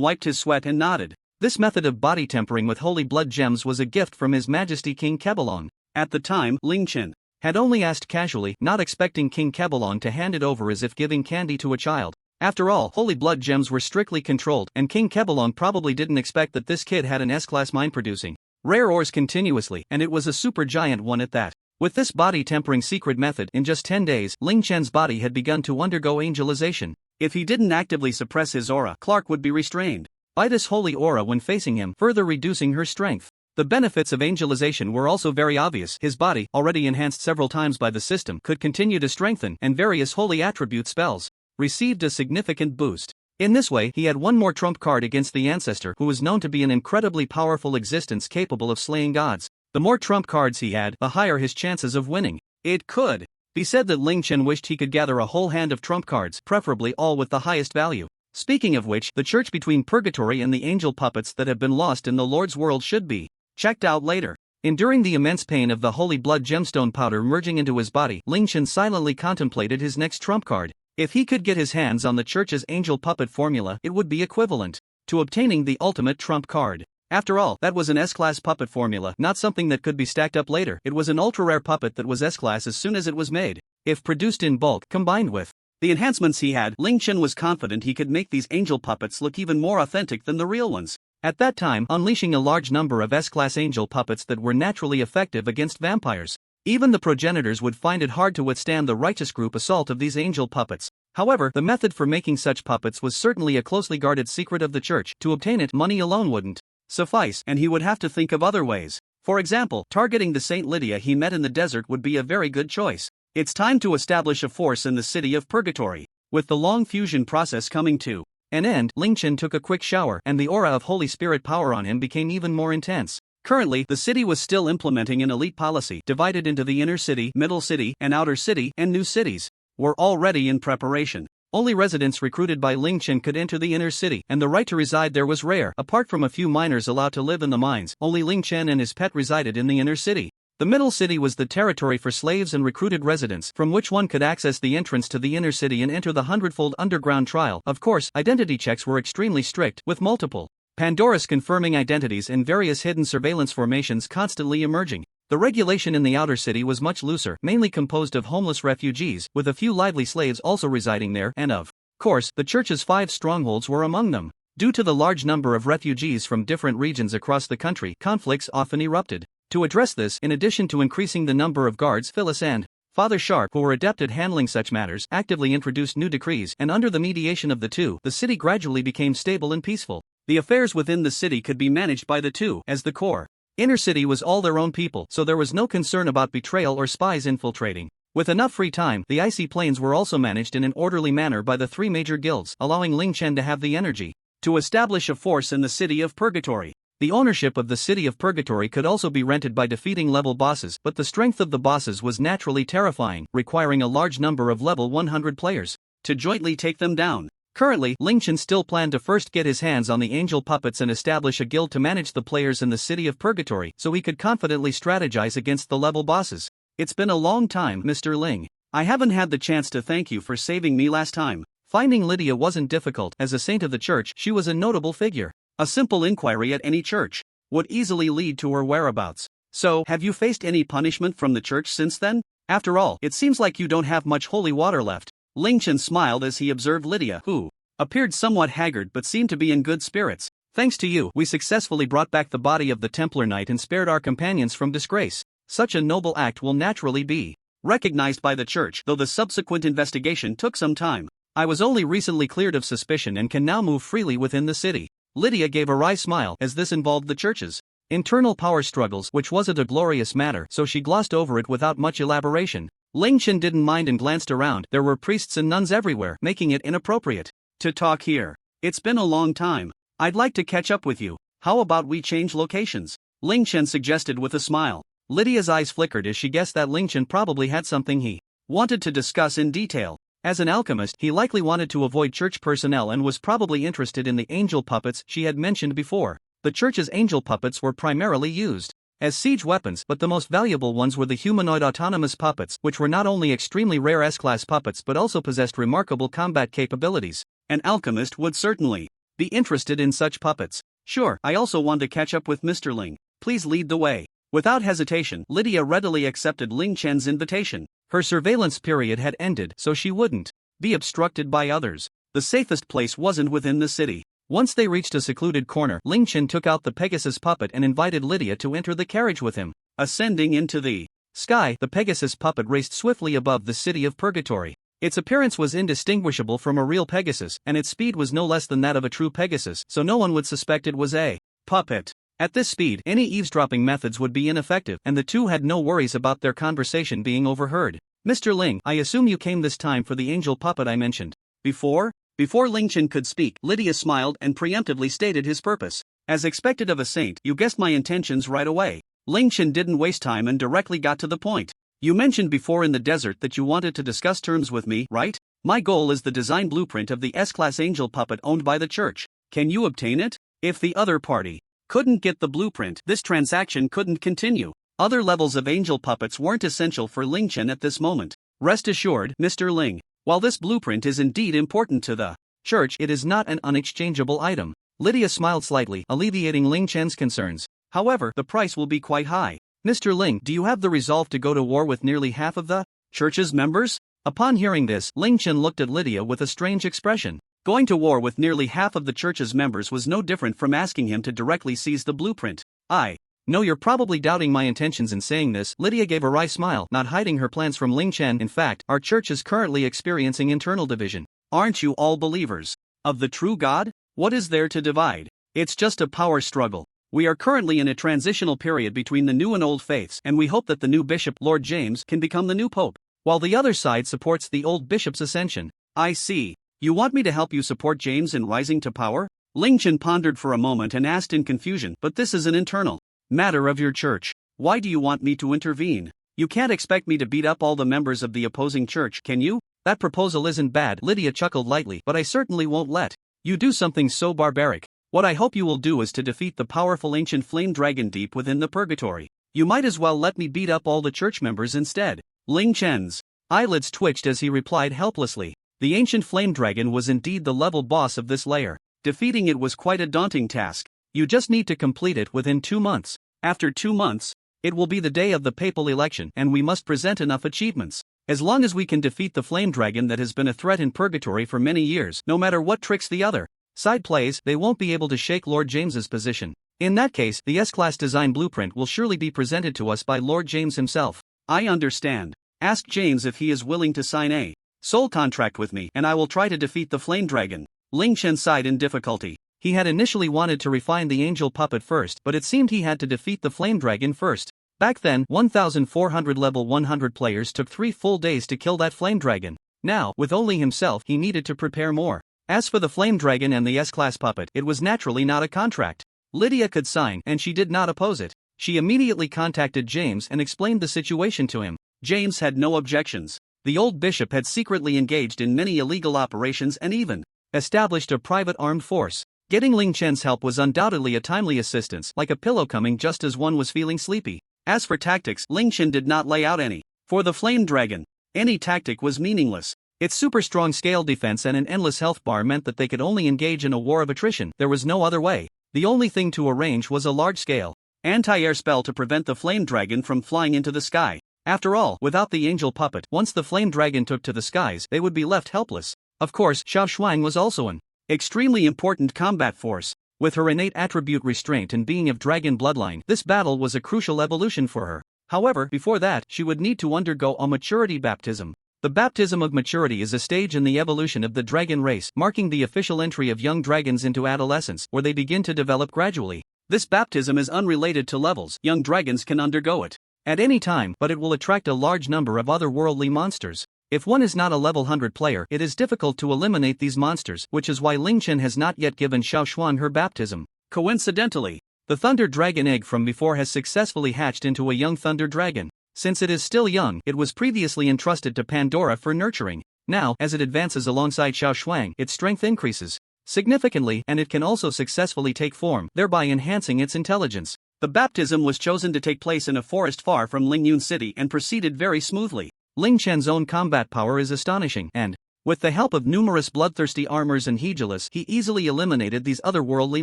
wiped his sweat and nodded. This method of body tempering with holy blood gems was a gift from His Majesty King Kebelong. At the time, Ling Chen had only asked casually, not expecting King Kebelong to hand it over as if giving candy to a child. After all, holy blood gems were strictly controlled, and King Kebelong probably didn't expect that this kid had an S-class mind producing rare ores continuously, and it was a super giant one at that. With this body tempering secret method, in just 10 days, Ling Chen's body had begun to undergo angelization. If he didn't actively suppress his aura, Clark would be restrained by this holy aura when facing him, further reducing her strength. The benefits of angelization were also very obvious. His body, already enhanced several times by the system, could continue to strengthen, and various holy attribute spells received a significant boost. In this way, he had one more trump card against the ancestor, who was known to be an incredibly powerful existence capable of slaying gods. The more trump cards he had, the higher his chances of winning. It could be said that Ling Chen wished he could gather a whole hand of trump cards, preferably all with the highest value. Speaking of which, the church between Purgatory and the angel puppets that have been lost in the Lord's world should be checked out later. Enduring the immense pain of the holy blood gemstone powder merging into his body, Ling Chen silently contemplated his next trump card. If he could get his hands on the church's angel puppet formula, it would be equivalent to obtaining the ultimate trump card. After all, that was an S-class puppet formula, not something that could be stacked up later. It was an ultra-rare puppet that was S-class as soon as it was made. If produced in bulk, combined with the enhancements he had, Ling Chen was confident he could make these angel puppets look even more authentic than the real ones. At that time, unleashing a large number of S-class angel puppets that were naturally effective against vampires. Even the progenitors would find it hard to withstand the righteous group assault of these angel puppets. However, the method for making such puppets was certainly a closely guarded secret of the church. To obtain it, money alone wouldn't suffice, and he would have to think of other ways. For example, targeting the Saint Lydia he met in the desert would be a very good choice. It's time to establish a force in the city of Purgatory. With the long fusion process coming to an end, Ling Chen took a quick shower, and the aura of Holy Spirit power on him became even more intense. Currently, the city was still implementing an elite policy, divided into the inner city, middle city, and outer city, and new cities were already in preparation. Only residents recruited by Ling Chen could enter the inner city, and the right to reside there was rare. Apart from a few miners allowed to live in the mines, only Ling Chen and his pet resided in the inner city. The middle city was the territory for slaves and recruited residents, from which one could access the entrance to the inner city and enter the hundredfold underground trial. Of course, identity checks were extremely strict, with multiple Pandoras confirming identities and various hidden surveillance formations constantly emerging. The regulation in the outer city was much looser, mainly composed of homeless refugees, with a few lively slaves also residing there, and of course, the church's 5 strongholds were among them. Due to the large number of refugees from different regions across the country, conflicts often erupted. To address this, in addition to increasing the number of guards, Phyllis and Father Sharp, who were adept at handling such matters, actively introduced new decrees, and under the mediation of the two, the city gradually became stable and peaceful. The affairs within the city could be managed by the two, as the core inner city was all their own people, so there was no concern about betrayal or spies infiltrating. With enough free time, the icy plains were also managed in an orderly manner by the 3 major guilds, allowing Ling Chen to have the energy to establish a force in the city of Purgatory. The ownership of the city of Purgatory could also be rented by defeating level bosses, but the strength of the bosses was naturally terrifying, requiring a large number of level 100 players to jointly take them down. Currently, Ling Chen still planned to first get his hands on the angel puppets and establish a guild to manage the players in the city of Purgatory, so he could confidently strategize against the level bosses. It's been a long time, Mr. Ling. I haven't had the chance to thank you for saving me last time. Finding Lydia wasn't difficult. As a saint of the church, she was a notable figure. A simple inquiry at any church would easily lead to her whereabouts. So, have you faced any punishment from the church since then? After all, it seems like you don't have much holy water left. Ling Chen smiled as he observed Lydia, who appeared somewhat haggard but seemed to be in good spirits. Thanks to you, we successfully brought back the body of the Templar Knight and spared our companions from disgrace. Such a noble act will naturally be recognized by the church, though the subsequent investigation took some time. I was only recently cleared of suspicion and can now move freely within the city. Lydia gave a wry smile, as this involved the church's internal power struggles, which wasn't a glorious matter, so she glossed over it without much elaboration. Ling Chen didn't mind and glanced around. There were priests and nuns everywhere, making it inappropriate to talk here. It's been a long time. I'd like to catch up with you. How about we change locations? Ling Chen suggested with a smile. Lydia's eyes flickered as she guessed that Ling Chen probably had something he wanted to discuss in detail. As an alchemist, he likely wanted to avoid church personnel and was probably interested in the angel puppets she had mentioned before. The church's angel puppets were primarily used as siege weapons, but the most valuable ones were the humanoid autonomous puppets, which were not only extremely rare S-class puppets but also possessed remarkable combat capabilities. An alchemist would certainly be interested in such puppets. Sure, I also want to catch up with Mr. Ling. Please lead the way. Without hesitation, Lydia readily accepted Ling Chen's invitation. Her surveillance period had ended, so she wouldn't be obstructed by others. The safest place wasn't within the city. Once they reached a secluded corner, Ling Chen took out the Pegasus puppet and invited Lydia to enter the carriage with him. Ascending into the sky, the Pegasus puppet raced swiftly above the city of Purgatory. Its appearance was indistinguishable from a real Pegasus, and its speed was no less than that of a true Pegasus, so no one would suspect it was a puppet. At this speed, any eavesdropping methods would be ineffective, and the two had no worries about their conversation being overheard. Mr. Ling, I assume you came this time for the angel puppet I mentioned before? Before Ling Chen could speak, Lydia smiled and preemptively stated his purpose. As expected of a saint, you guessed my intentions right away. Ling Chen didn't waste time and directly got to the point. You mentioned before in the desert that you wanted to discuss terms with me, right? My goal is the design blueprint of the S-class angel puppet owned by the church. Can you obtain it? If the other party couldn't get the blueprint, this transaction couldn't continue. Other levels of angel puppets weren't essential for Ling Chen at this moment. Rest assured, Mr. Ling, while this blueprint is indeed important to the church, it is not an unexchangeable item. Lydia smiled slightly, alleviating Ling Chen's concerns. However, the price will be quite high. Mr. Ling, do you have the resolve to go to war with nearly half of the church's members? Upon hearing this, Ling Chen looked at Lydia with a strange expression. Going to war with nearly half of the church's members was no different from asking him to directly seize the blueprint. I know you're probably doubting my intentions in saying this. Lydia gave a wry smile, not hiding her plans from Ling Chen. In fact, our church is currently experiencing internal division. Aren't you all believers of the true God? What is there to divide? It's just a power struggle. We are currently in a transitional period between the new and old faiths, and we hope that the new bishop, Lord James, can become the new pope, while the other side supports the old bishop's ascension. I see. You want me to help you support James in rising to power? Ling Chen pondered for a moment and asked in confusion, but this is an internal matter of your church. Why do you want me to intervene? You can't expect me to beat up all the members of the opposing church, can you? That proposal isn't bad, Lydia chuckled lightly, but I certainly won't let you do something so barbaric. What I hope you will do is to defeat the powerful ancient flame dragon deep within the purgatory. You might as well let me beat up all the church members instead. Ling Chen's eyelids twitched as he replied helplessly. The ancient flame dragon was indeed the level boss of this layer. Defeating it was quite a daunting task. You just need to complete it within 2 months. After 2 months, it will be the day of the papal election and we must present enough achievements. As long as we can defeat the flame dragon that has been a threat in purgatory for many years, no matter what tricks the other side plays, they won't be able to shake Lord James's position. In that case, the S-Class design blueprint will surely be presented to us by Lord James himself. I understand. Ask James if he is willing to sign a soul contract with me, and I will try to defeat the flame dragon. Ling Chen sighed in difficulty. He had initially wanted to refine the angel puppet first, but it seemed he had to defeat the flame dragon first. Back then, 1,400 level 100 players took 3 full days to kill that flame dragon. Now, with only himself, he needed to prepare more. As for the flame dragon and the S-Class puppet, it was naturally not a contract Lydia could sign, and she did not oppose it. She immediately contacted James and explained the situation to him. James had no objections. The old bishop had secretly engaged in many illegal operations and even established a private armed force. Getting Ling Chen's help was undoubtedly a timely assistance, like a pillow coming just as one was feeling sleepy. As for tactics, Ling Chen did not lay out any. For the flame dragon, any tactic was meaningless. Its super strong scale defense and an endless health bar meant that they could only engage in a war of attrition. There was no other way. The only thing to arrange was a large-scale anti-air spell to prevent the flame dragon from flying into the sky. After all, without the angel puppet, once the flame dragon took to the skies, they would be left helpless. Of course, Xiao Shuang was also an extremely important combat force. With her innate attribute restraint and being of dragon bloodline, this battle was a crucial evolution for her. However, before that, she would need to undergo a maturity baptism. The baptism of maturity is a stage in the evolution of the dragon race, marking the official entry of young dragons into adolescence, where they begin to develop gradually. This baptism is unrelated to levels. Young dragons can undergo it at any time, but it will attract a large number of otherworldly monsters. If one is not a level 100 player, it is difficult to eliminate these monsters, which is why Ling Chen has not yet given Xiao Shuang her baptism. Coincidentally, the Thunder Dragon egg from before has successfully hatched into a young Thunder Dragon. Since it is still young, it was previously entrusted to Pandora for nurturing. Now, as it advances alongside Xiao Shuang, its strength increases significantly, and it can also successfully take form, thereby enhancing its intelligence. The baptism was chosen to take place in a forest far from Lingyun City and proceeded very smoothly. Ling Chen's own combat power is astonishing, and, with the help of numerous bloodthirsty armors and Hegelus, he easily eliminated these otherworldly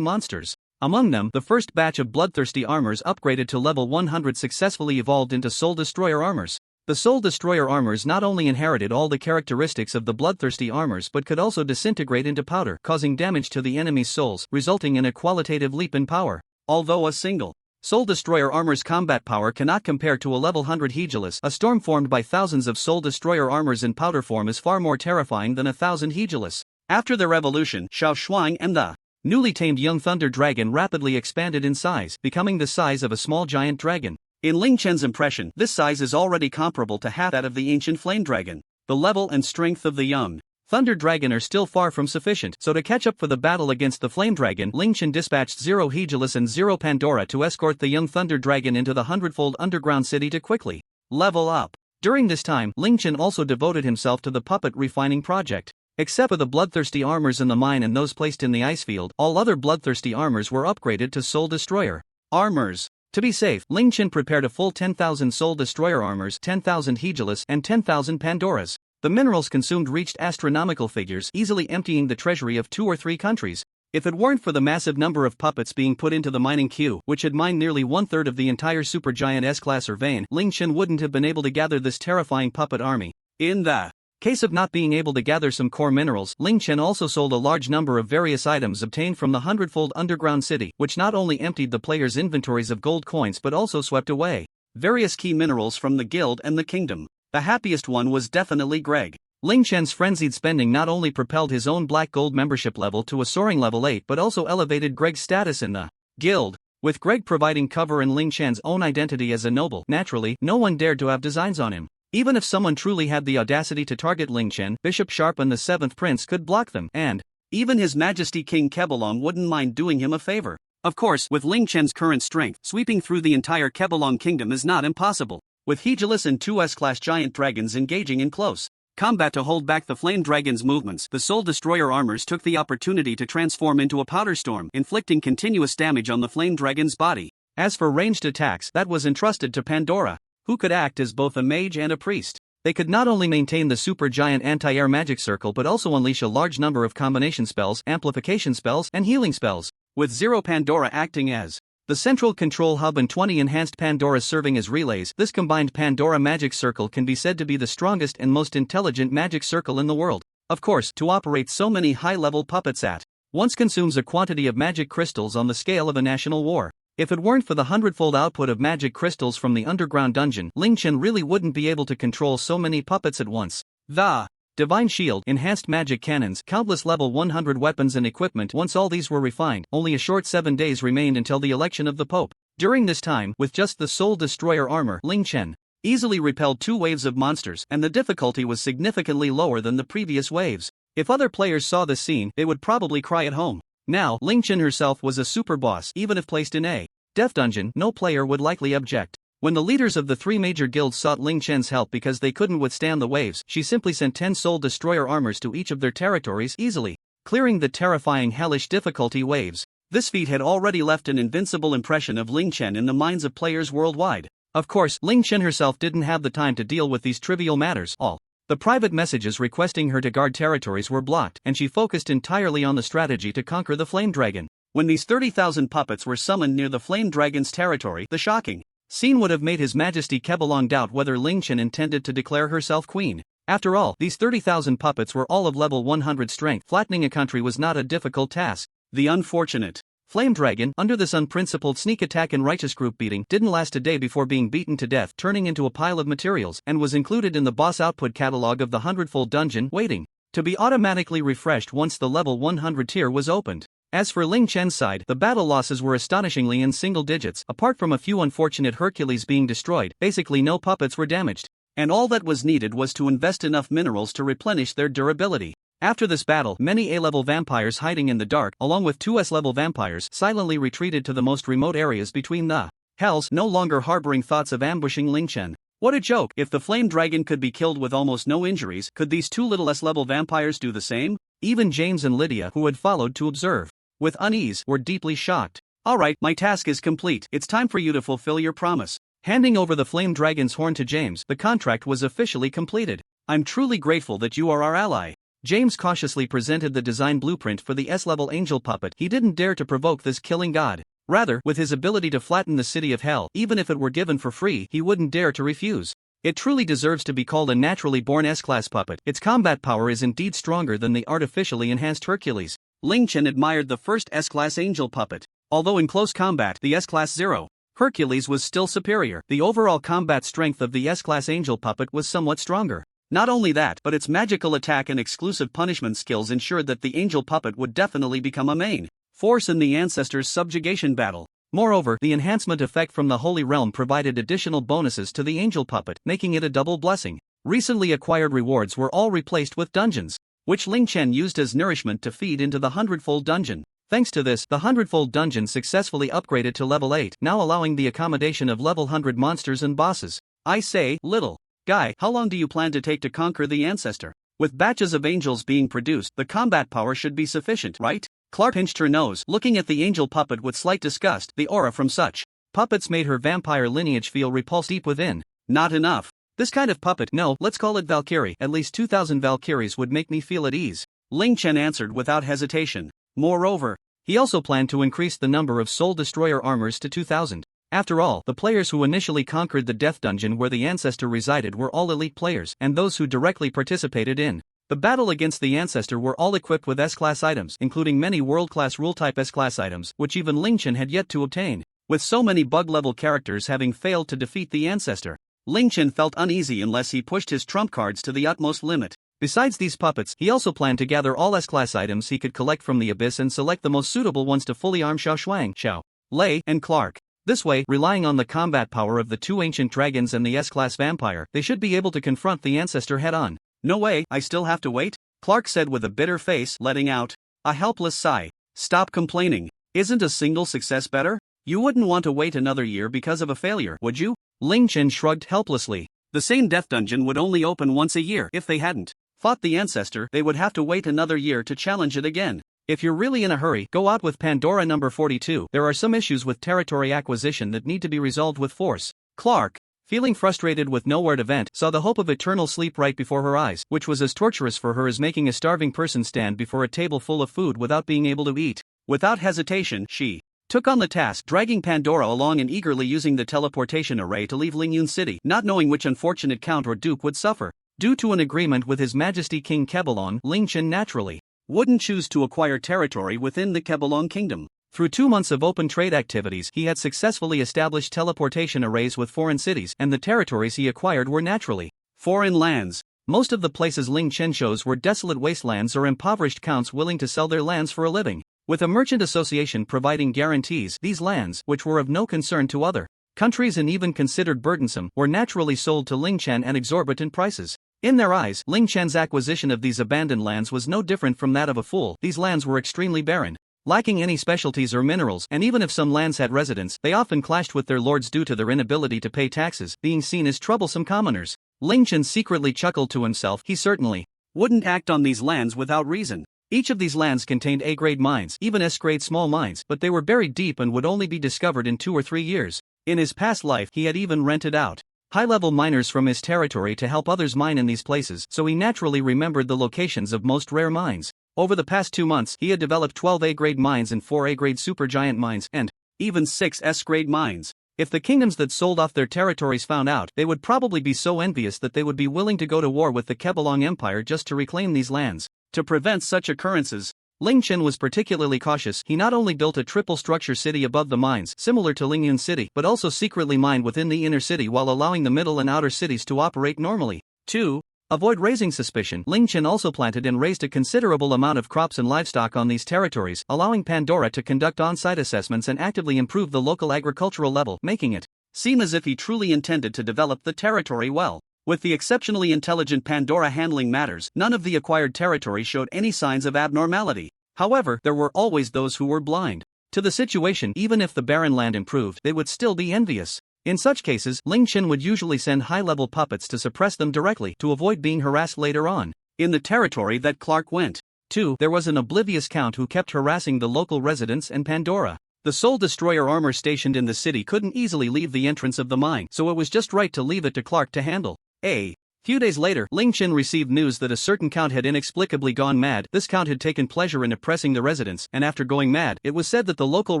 monsters. Among them, the first batch of bloodthirsty armors upgraded to level 100 successfully evolved into Soul Destroyer armors. The Soul Destroyer armors not only inherited all the characteristics of the bloodthirsty armors but could also disintegrate into powder, causing damage to the enemy's souls, resulting in a qualitative leap in power. Although a single Soul Destroyer armor's combat power cannot compare to a level 100 Hegelus, a storm formed by thousands of Soul Destroyer armors in powder form is far more terrifying than 1,000 Hegelus. After their evolution, Xiao Shuang and the newly tamed young Thunder Dragon rapidly expanded in size, becoming the size of a small giant dragon. In Ling Chen's impression, this size is already comparable to half that of the ancient Flame Dragon. The level and strength of the young Thunder Dragon are still far from sufficient, so to catch up for the battle against the Flame Dragon, Ling Chen dispatched 0 Hegelus and 0 Pandora to escort the young Thunder Dragon into the 100-fold underground city to quickly level up. During this time, Ling Chen also devoted himself to the puppet refining project. Except for the bloodthirsty armors in the mine and those placed in the ice field, all other bloodthirsty armors were upgraded to Soul Destroyer armors. To be safe, Ling Chen prepared a full 10,000 Soul Destroyer armors, 10,000 Hegelus, and 10,000 Pandoras. The minerals consumed reached astronomical figures, easily emptying the treasury of 2 or 3 countries. If it weren't for the massive number of puppets being put into the mining queue, which had mined nearly 1/3 of the entire supergiant S-Class vein, Ling Chen wouldn't have been able to gather this terrifying puppet army. In the case of not being able to gather some core minerals, Ling Chen also sold a large number of various items obtained from the 100-fold underground city, which not only emptied the players' inventories of gold coins but also swept away various key minerals from the guild and the kingdom. The happiest one was definitely Greg. Ling Chen's frenzied spending not only propelled his own black gold membership level to a soaring level 8 but also elevated Greg's status in the guild. With Greg providing cover and Ling Chen's own identity as a noble, naturally, no one dared to have designs on him. Even if someone truly had the audacity to target Ling Chen, Bishop Sharp and the 7th Prince could block them, and even His Majesty King Kebelong wouldn't mind doing him a favor. Of course, with Ling Chen's current strength, sweeping through the entire Kebelong kingdom is not impossible. With Hegelus and 2 S-Class giant dragons engaging in close combat to hold back the flame dragon's movements. The soul destroyer armors took the opportunity to transform into a powder storm, inflicting continuous damage on the flame dragon's body. As for ranged attacks, that was entrusted to Pandora, who could act as both a mage and a priest. They could not only maintain the supergiant anti-air magic circle but also unleash a large number of combination spells, amplification spells, and healing spells, with Zero Pandora acting as the central control hub and 20 enhanced Pandoras serving as relays. This combined Pandora magic circle can be said to be the strongest and most intelligent magic circle in the world. Of course, to operate so many high-level puppets at once consumes a quantity of magic crystals on the scale of a national war. If it weren't for the 100-fold output of magic crystals from the underground dungeon, Ling Chen really wouldn't be able to control so many puppets at once. The Divine Shield, enhanced magic cannons, countless level 100 weapons and equipment. Once all these were refined, only a short 7 days remained until the election of the Pope. During this time, with just the Soul Destroyer armor, Ling Chen easily repelled 2 waves of monsters, and the difficulty was significantly lower than the previous waves. If other players saw this scene, they would probably cry at home. Now, Ling Chen herself was a super boss. Even if placed in a death dungeon, no player would likely object. When the leaders of the 3 major guilds sought Ling Chen's help because they couldn't withstand the waves, she simply sent 10 Soul Destroyer armors to each of their territories, easily clearing the terrifying hellish difficulty waves. This feat had already left an invincible impression of Ling Chen in the minds of players worldwide. Of course, Ling Chen herself didn't have the time to deal with these trivial matters. All the private messages requesting her to guard territories were blocked, and she focused entirely on the strategy to conquer the Flame Dragon. When these 30,000 puppets were summoned near the Flame Dragon's territory, the shocking scene would have made His Majesty Kebelong doubt whether Ling Chen intended to declare herself queen. After all, these 30,000 puppets were all of level 100 strength. Flattening a country was not a difficult task. The unfortunate Flame Dragon, under this unprincipled sneak attack and righteous group beating, didn't last a day before being beaten to death, turning into a pile of materials, and was included in the boss output catalog of the 100-fold dungeon, waiting to be automatically refreshed once the level 100 tier was opened. As for Ling Chen's side, the battle losses were astonishingly in single digits. Apart from a few unfortunate Hercules being destroyed, basically no puppets were damaged. And all that was needed was to invest enough minerals to replenish their durability. After this battle, many A-level vampires hiding in the dark, along with 2 S-level vampires, silently retreated to the most remote areas between the hells, no longer harboring thoughts of ambushing Ling Chen. What a joke! If the Flame Dragon could be killed with almost no injuries, could these 2 little S-level vampires do the same? Even James and Lydia, who had followed to observe with unease, were deeply shocked. Alright, my task is complete. It's time for you to fulfill your promise. Handing over the Flame Dragon's horn to James, the contract was officially completed. I'm truly grateful that you are our ally. James cautiously presented the design blueprint for the S-level angel puppet. He didn't dare to provoke this killing god. Rather, with his ability to flatten the city of hell, even if it were given for free, he wouldn't dare to refuse. It truly deserves to be called a naturally born S-class puppet. Its combat power is indeed stronger than the artificially enhanced Hercules. Ling Chen admired the first S-class angel puppet. Although in close combat, the S-class Zero Hercules was still superior, the overall combat strength of the S-class angel puppet was somewhat stronger. Not only that, but its magical attack and exclusive punishment skills ensured that the angel puppet would definitely become a main force in the ancestor's subjugation battle. Moreover, the enhancement effect from the Holy Realm provided additional bonuses to the angel puppet, making it a double blessing. Recently acquired rewards were all replaced with dungeons, which Ling Chen used as nourishment to feed into the 100-fold dungeon. Thanks to this, the 100-fold dungeon successfully upgraded to level 8, now allowing the accommodation of level 100 monsters and bosses. I say, little guy, how long do you plan to take to conquer the ancestor? With batches of angels being produced, the combat power should be sufficient, right? Clark pinched her nose, looking at the angel puppet with slight disgust. The aura from such puppets made her vampire lineage feel repulsed deep within. Not enough. This kind of puppet, no, let's call it Valkyrie. At least 2,000 Valkyries would make me feel at ease. Ling Chen answered without hesitation. Moreover, he also planned to increase the number of Soul Destroyer armors to 2,000. After all, the players who initially conquered the Death Dungeon where the Ancestor resided were all elite players, and those who directly participated in the battle against the Ancestor were all equipped with S-class items, including many world-class rule-type S-class items, which even Ling Chen had yet to obtain. With so many bug-level characters having failed to defeat the Ancestor, Ling Chen felt uneasy unless he pushed his trump cards to the utmost limit. Besides these puppets, he also planned to gather all S-class items he could collect from the Abyss and select the most suitable ones to fully arm Xiao Shuang, Xiao Lei, and Clark. This way, relying on the combat power of the 2 ancient dragons and the S-class vampire, they should be able to confront the Ancestor head-on. No way, I still have to wait? Clark said with a bitter face, letting out a helpless sigh. Stop complaining. Isn't a single success better? You wouldn't want to wait another year because of a failure, would you? Ling Chen shrugged helplessly. The same death dungeon would only open once a year. If they hadn't fought the ancestor, they would have to wait another year to challenge it again. If you're really in a hurry, go out with Pandora number 42. There are some issues with territory acquisition that need to be resolved with force. Clark, feeling frustrated with nowhere to vent, saw the hope of eternal sleep right before her eyes, which was as torturous for her as making a starving person stand before a table full of food without being able to eat. Without hesitation, she took on the task, dragging Pandora along and eagerly using the teleportation array to leave Lingyun City, not knowing which unfortunate count or duke would suffer. Due to an agreement with His Majesty King Kebelon, Lingchen naturally wouldn't choose to acquire territory within the Kebelon Kingdom. Through 2 months of open trade activities, he had successfully established teleportation arrays with foreign cities, and the territories he acquired were naturally foreign lands. Most of the places Ling Chen chose were desolate wastelands or impoverished counts willing to sell their lands for a living. With a merchant association providing guarantees, these lands, which were of no concern to other countries and even considered burdensome, were naturally sold to Ling Chen at exorbitant prices. In their eyes, Ling Chen's acquisition of these abandoned lands was no different from that of a fool. These lands were extremely barren, lacking any specialties or minerals, and even if some lands had residents, they often clashed with their lords due to their inability to pay taxes, being seen as troublesome commoners. Ling Chen secretly chuckled to himself. He certainly wouldn't act on these lands without reason. Each of these lands contained A-grade mines, even S-grade small mines, but they were buried deep and would only be discovered in 2 or 3 years. In his past life, he had even rented out high-level miners from his territory to help others mine in these places, so he naturally remembered the locations of most rare mines. Over the past 2 months, he had developed 12 A-grade mines and 4 A-grade supergiant mines, and even 6 S-grade mines. If the kingdoms that sold off their territories found out, they would probably be so envious that they would be willing to go to war with the Kebelong Empire just to reclaim these lands. To prevent such occurrences, Ling Chen was particularly cautious. He not only built a triple structure city above the mines, similar to Lingyun City, but also secretly mined within the inner city while allowing the middle and outer cities to operate normally. 2. Avoid raising suspicion. Ling Chen also planted and raised a considerable amount of crops and livestock on these territories, allowing Pandora to conduct on-site assessments and actively improve the local agricultural level, making it seem as if he truly intended to develop the territory well. With the exceptionally intelligent Pandora handling matters, none of the acquired territory showed any signs of abnormality. However, there were always those who were blind to the situation. Even if the barren land improved, they would still be envious. In such cases, Ling Chen would usually send high-level puppets to suppress them directly to avoid being harassed later on. In the territory that Clark went to, there was an oblivious count who kept harassing the local residents and Pandora. The Soul Destroyer armor stationed in the city couldn't easily leave the entrance of the mine, so it was just right to leave it to Clark to handle. A few days later, Ling Chen received news that a certain count had inexplicably gone mad. This count had taken pleasure in oppressing the residents, and after going mad, it was said that the local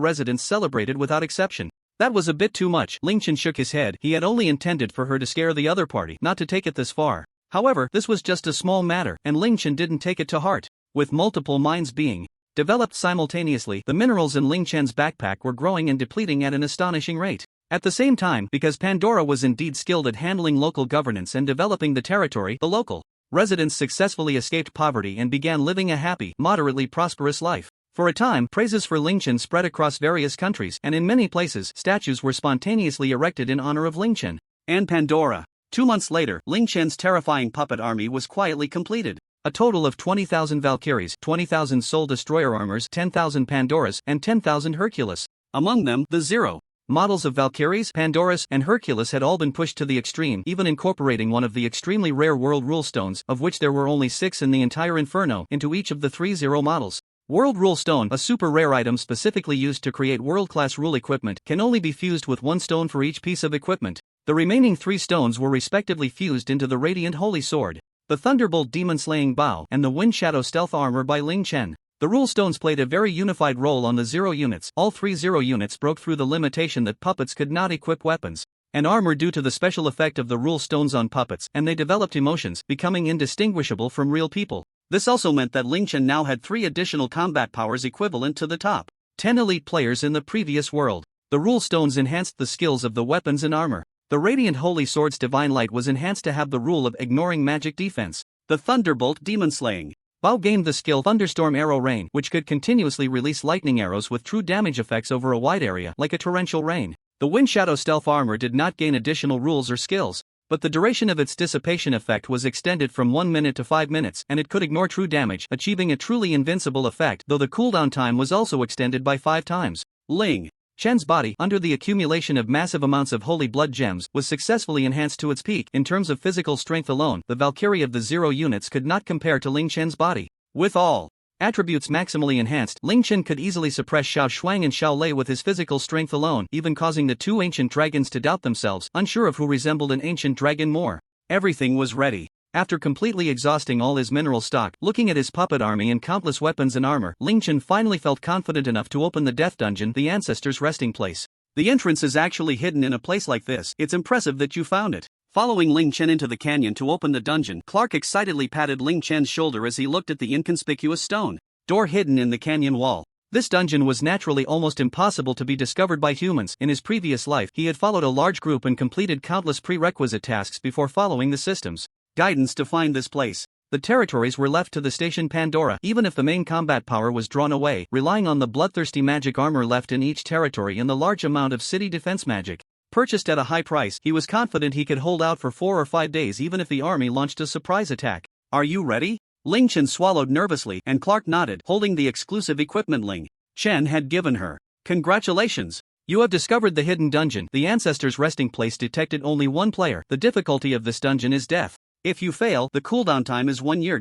residents celebrated without exception. That was a bit too much. Ling Chen shook his head. He had only intended for her to scare the other party, not to take it this far. However, this was just a small matter, and Ling Chen didn't take it to heart. With multiple mines being developed simultaneously, the minerals in Ling Chen's backpack were growing and depleting at an astonishing rate. At the same time, because Pandora was indeed skilled at handling local governance and developing the territory, the local residents successfully escaped poverty and began living a happy, moderately prosperous life. For a time, praises for Ling Chen spread across various countries, and in many places, statues were spontaneously erected in honor of Ling Chen and Pandora. 2 months later, Ling Chen's terrifying puppet army was quietly completed. A total of 20,000 Valkyries, 20,000 Soul Destroyer armors, 10,000 Pandoras, and 10,000 Hercules. Among them, the 0 models of Valkyries, Pandoras, and Hercules had all been pushed to the extreme, even incorporating one of the extremely rare World Rule Stones, of which there were only 6 in the entire Inferno, into each of the 3 0 models. World Rule Stone, a super rare item specifically used to create world-class rule equipment, can only be fused with 1 stone for each piece of equipment. The remaining 3 stones were respectively fused into the Radiant Holy Sword, the Thunderbolt Demon-Slaying Bow, and the Wind Shadow Stealth Armor by Ling Chen. The rule stones played a very unified role on the 0 units. All 3 0 units broke through the limitation that puppets could not equip weapons and armor due to the special effect of the rule stones on puppets, and they developed emotions, becoming indistinguishable from real people. This also meant that Ling Chen now had 3 additional combat powers equivalent to the top 10 elite players in the previous world. The rule stones enhanced the skills of the weapons and armor. The Radiant Holy Sword's Divine Light was enhanced to have the rule of ignoring magic defense. The Thunderbolt Demon-Slaying Bow gained the skill Thunderstorm Arrow Rain, which could continuously release lightning arrows with true damage effects over a wide area, like a torrential rain. The Wind Shadow Stealth Armor did not gain additional rules or skills, but the duration of its dissipation effect was extended from 1 minute to 5 minutes, and it could ignore true damage, achieving a truly invincible effect, though the cooldown time was also extended by 5 times. Ling Chen's body, under the accumulation of massive amounts of holy blood gems, was successfully enhanced to its peak. In terms of physical strength alone, the Valkyrie of the Zero units could not compare to Ling Chen's body. With all attributes maximally enhanced, Ling Chen could easily suppress Xiao Shuang and Xiao Lei with his physical strength alone, even causing the two ancient dragons to doubt themselves, unsure of who resembled an ancient dragon more. Everything was ready. After completely exhausting all his mineral stock, looking at his puppet army and countless weapons and armor, Ling Chen finally felt confident enough to open the death dungeon, the ancestor's resting place. The entrance is actually hidden in a place like this. It's impressive that you found it. Following Ling Chen into the canyon to open the dungeon, Clark excitedly patted Ling Chen's shoulder as he looked at the inconspicuous stone door hidden in the canyon wall. This dungeon was naturally almost impossible to be discovered by humans. In his previous life, he had followed a large group and completed countless prerequisite tasks before following the system's guidance to find this place. The territories were left to the station Pandora, even if the main combat power was drawn away, relying on the bloodthirsty magic armor left in each territory and the large amount of city defense magic purchased at a high price. He was confident he could hold out for 4 or 5 days even if the army launched a surprise attack. Are you ready? Ling Chen swallowed nervously, and Clark nodded, holding the exclusive equipment Ling Chen had given her. Congratulations! You have discovered the hidden dungeon. The ancestor's resting place detected only one player. The difficulty of this dungeon is death. If you fail, the cooldown time is 1 year.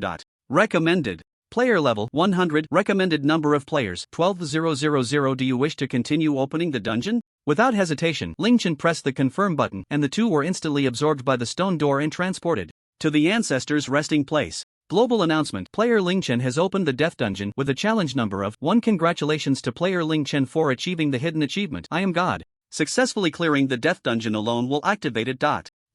Recommended. Player level 100. Recommended number of players 12,000. Do you wish to continue opening the dungeon? Without hesitation, Ling Chen pressed the confirm button, and the two were instantly absorbed by the stone door and transported to the ancestor's resting place. Global announcement: player Ling Chen has opened the death dungeon with a challenge number of 1. Congratulations to player Ling Chen for achieving the hidden achievement, I am God. Successfully clearing the death dungeon alone will activate it.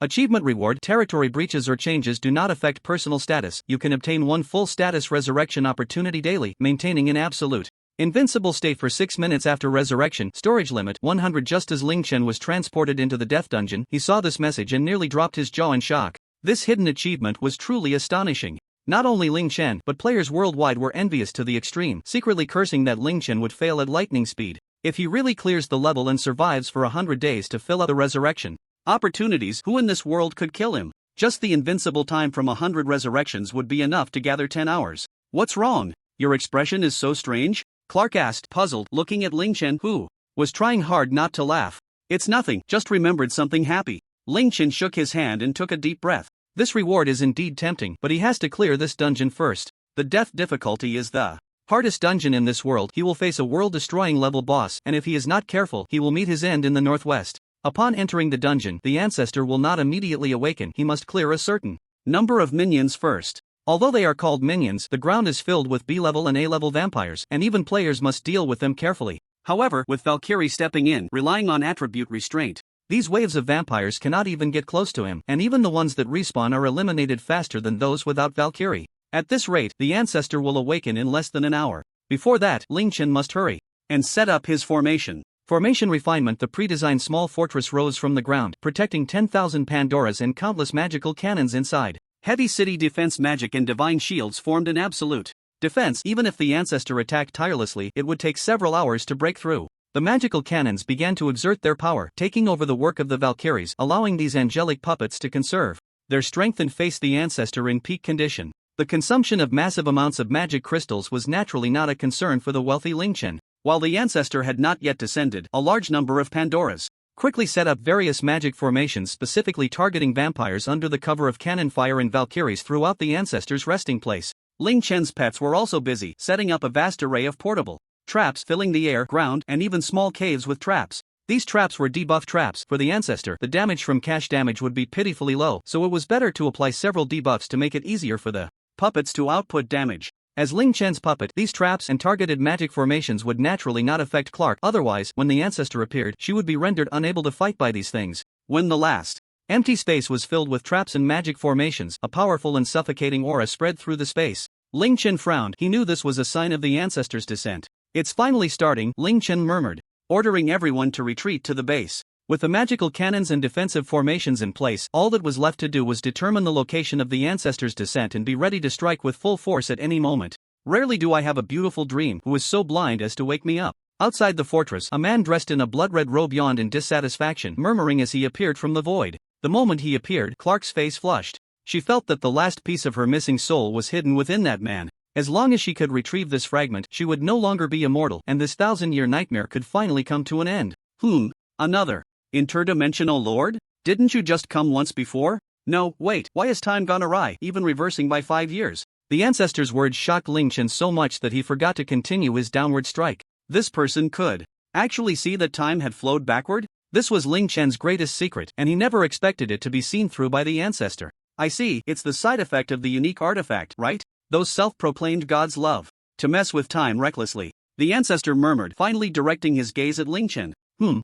Achievement reward: territory breaches or changes do not affect personal status. You can obtain 1 full status resurrection opportunity daily, maintaining an absolute invincible state for 6 minutes after resurrection. Storage limit 100. Just as Ling Chen was transported into the death dungeon, he saw this message and nearly dropped his jaw in shock. This hidden achievement was truly astonishing. Not only Ling Chen, but players worldwide were envious to the extreme, secretly cursing that Ling Chen would fail at lightning speed if he really clears the level and survives for 100 days to fill up the resurrection opportunities. Who in this world could kill him? Just the invincible time from 100 resurrections would be enough to gather 10 hours. What's wrong? Your expression is so strange? Clark asked, puzzled, looking at Ling Chen, who was trying hard not to laugh. It's nothing, just remembered something happy. Ling Chen shook his hand and took a deep breath. This reward is indeed tempting, but he has to clear this dungeon first. The death difficulty is the hardest dungeon in this world. He will face a world-destroying level boss, and if he is not careful, he will meet his end in the northwest. Upon entering the dungeon, the ancestor will not immediately awaken. He must clear a certain number of minions first. Although they are called minions, the ground is filled with B-level and A-level vampires, and even players must deal with them carefully. However, with Valkyrie stepping in, relying on attribute restraint, these waves of vampires cannot even get close to him, and even the ones that respawn are eliminated faster than those without Valkyrie. At this rate, the ancestor will awaken in less than an hour. Before that, Ling Chen must hurry and set up his formation. Formation refinement: the pre-designed small fortress rose from the ground, protecting 10,000 Pandoras and countless magical cannons inside. Heavy city defense magic and divine shields formed an absolute defense. Even if the ancestor attacked tirelessly, it would take several hours to break through. The magical cannons began to exert their power, taking over the work of the Valkyries, allowing these angelic puppets to conserve their strength and face the ancestor in peak condition. The consumption of massive amounts of magic crystals was naturally not a concern for the wealthy Ling Chen. While the ancestor had not yet descended, a large number of Pandoras quickly set up various magic formations specifically targeting vampires under the cover of cannon fire and Valkyries throughout the ancestor's resting place. Ling Chen's pets were also busy, setting up a vast array of portable traps filling the air, ground, and even small caves with traps. These traps were debuff traps. For the ancestor, the damage from cash damage would be pitifully low, so it was better to apply several debuffs to make it easier for the puppets to output damage. As Ling Chen's puppet, these traps and targeted magic formations would naturally not affect Clark. Otherwise, when the ancestor appeared, she would be rendered unable to fight by these things. When the last empty space was filled with traps and magic formations, a powerful and suffocating aura spread through the space. Ling Chen frowned. He knew this was a sign of the ancestor's descent. It's finally starting, Ling Chen murmured, ordering everyone to retreat to the base. With the magical cannons and defensive formations in place, all that was left to do was determine the location of the ancestor's descent and be ready to strike with full force at any moment. Rarely do I have a beautiful dream who is so blind as to wake me up. Outside the fortress, a man dressed in a blood-red robe yawned in dissatisfaction, murmuring as he appeared from the void. The moment he appeared, Clark's face flushed. She felt that the last piece of her missing soul was hidden within that man. As long as she could retrieve this fragment, she would no longer be immortal, and this 1,000-year nightmare could finally come to an end. Another interdimensional lord? Didn't you just come once before? No, wait, why has time gone awry, even reversing by 5 years? The ancestor's words shocked Ling Chen so much that he forgot to continue his downward strike. This person could actually see that time had flowed backward? This was Ling Chen's greatest secret, and he never expected it to be seen through by the ancestor. I see, it's the side effect of the unique artifact, right? Those self-proclaimed gods love to mess with time recklessly. The ancestor murmured, finally directing his gaze at Ling Chen.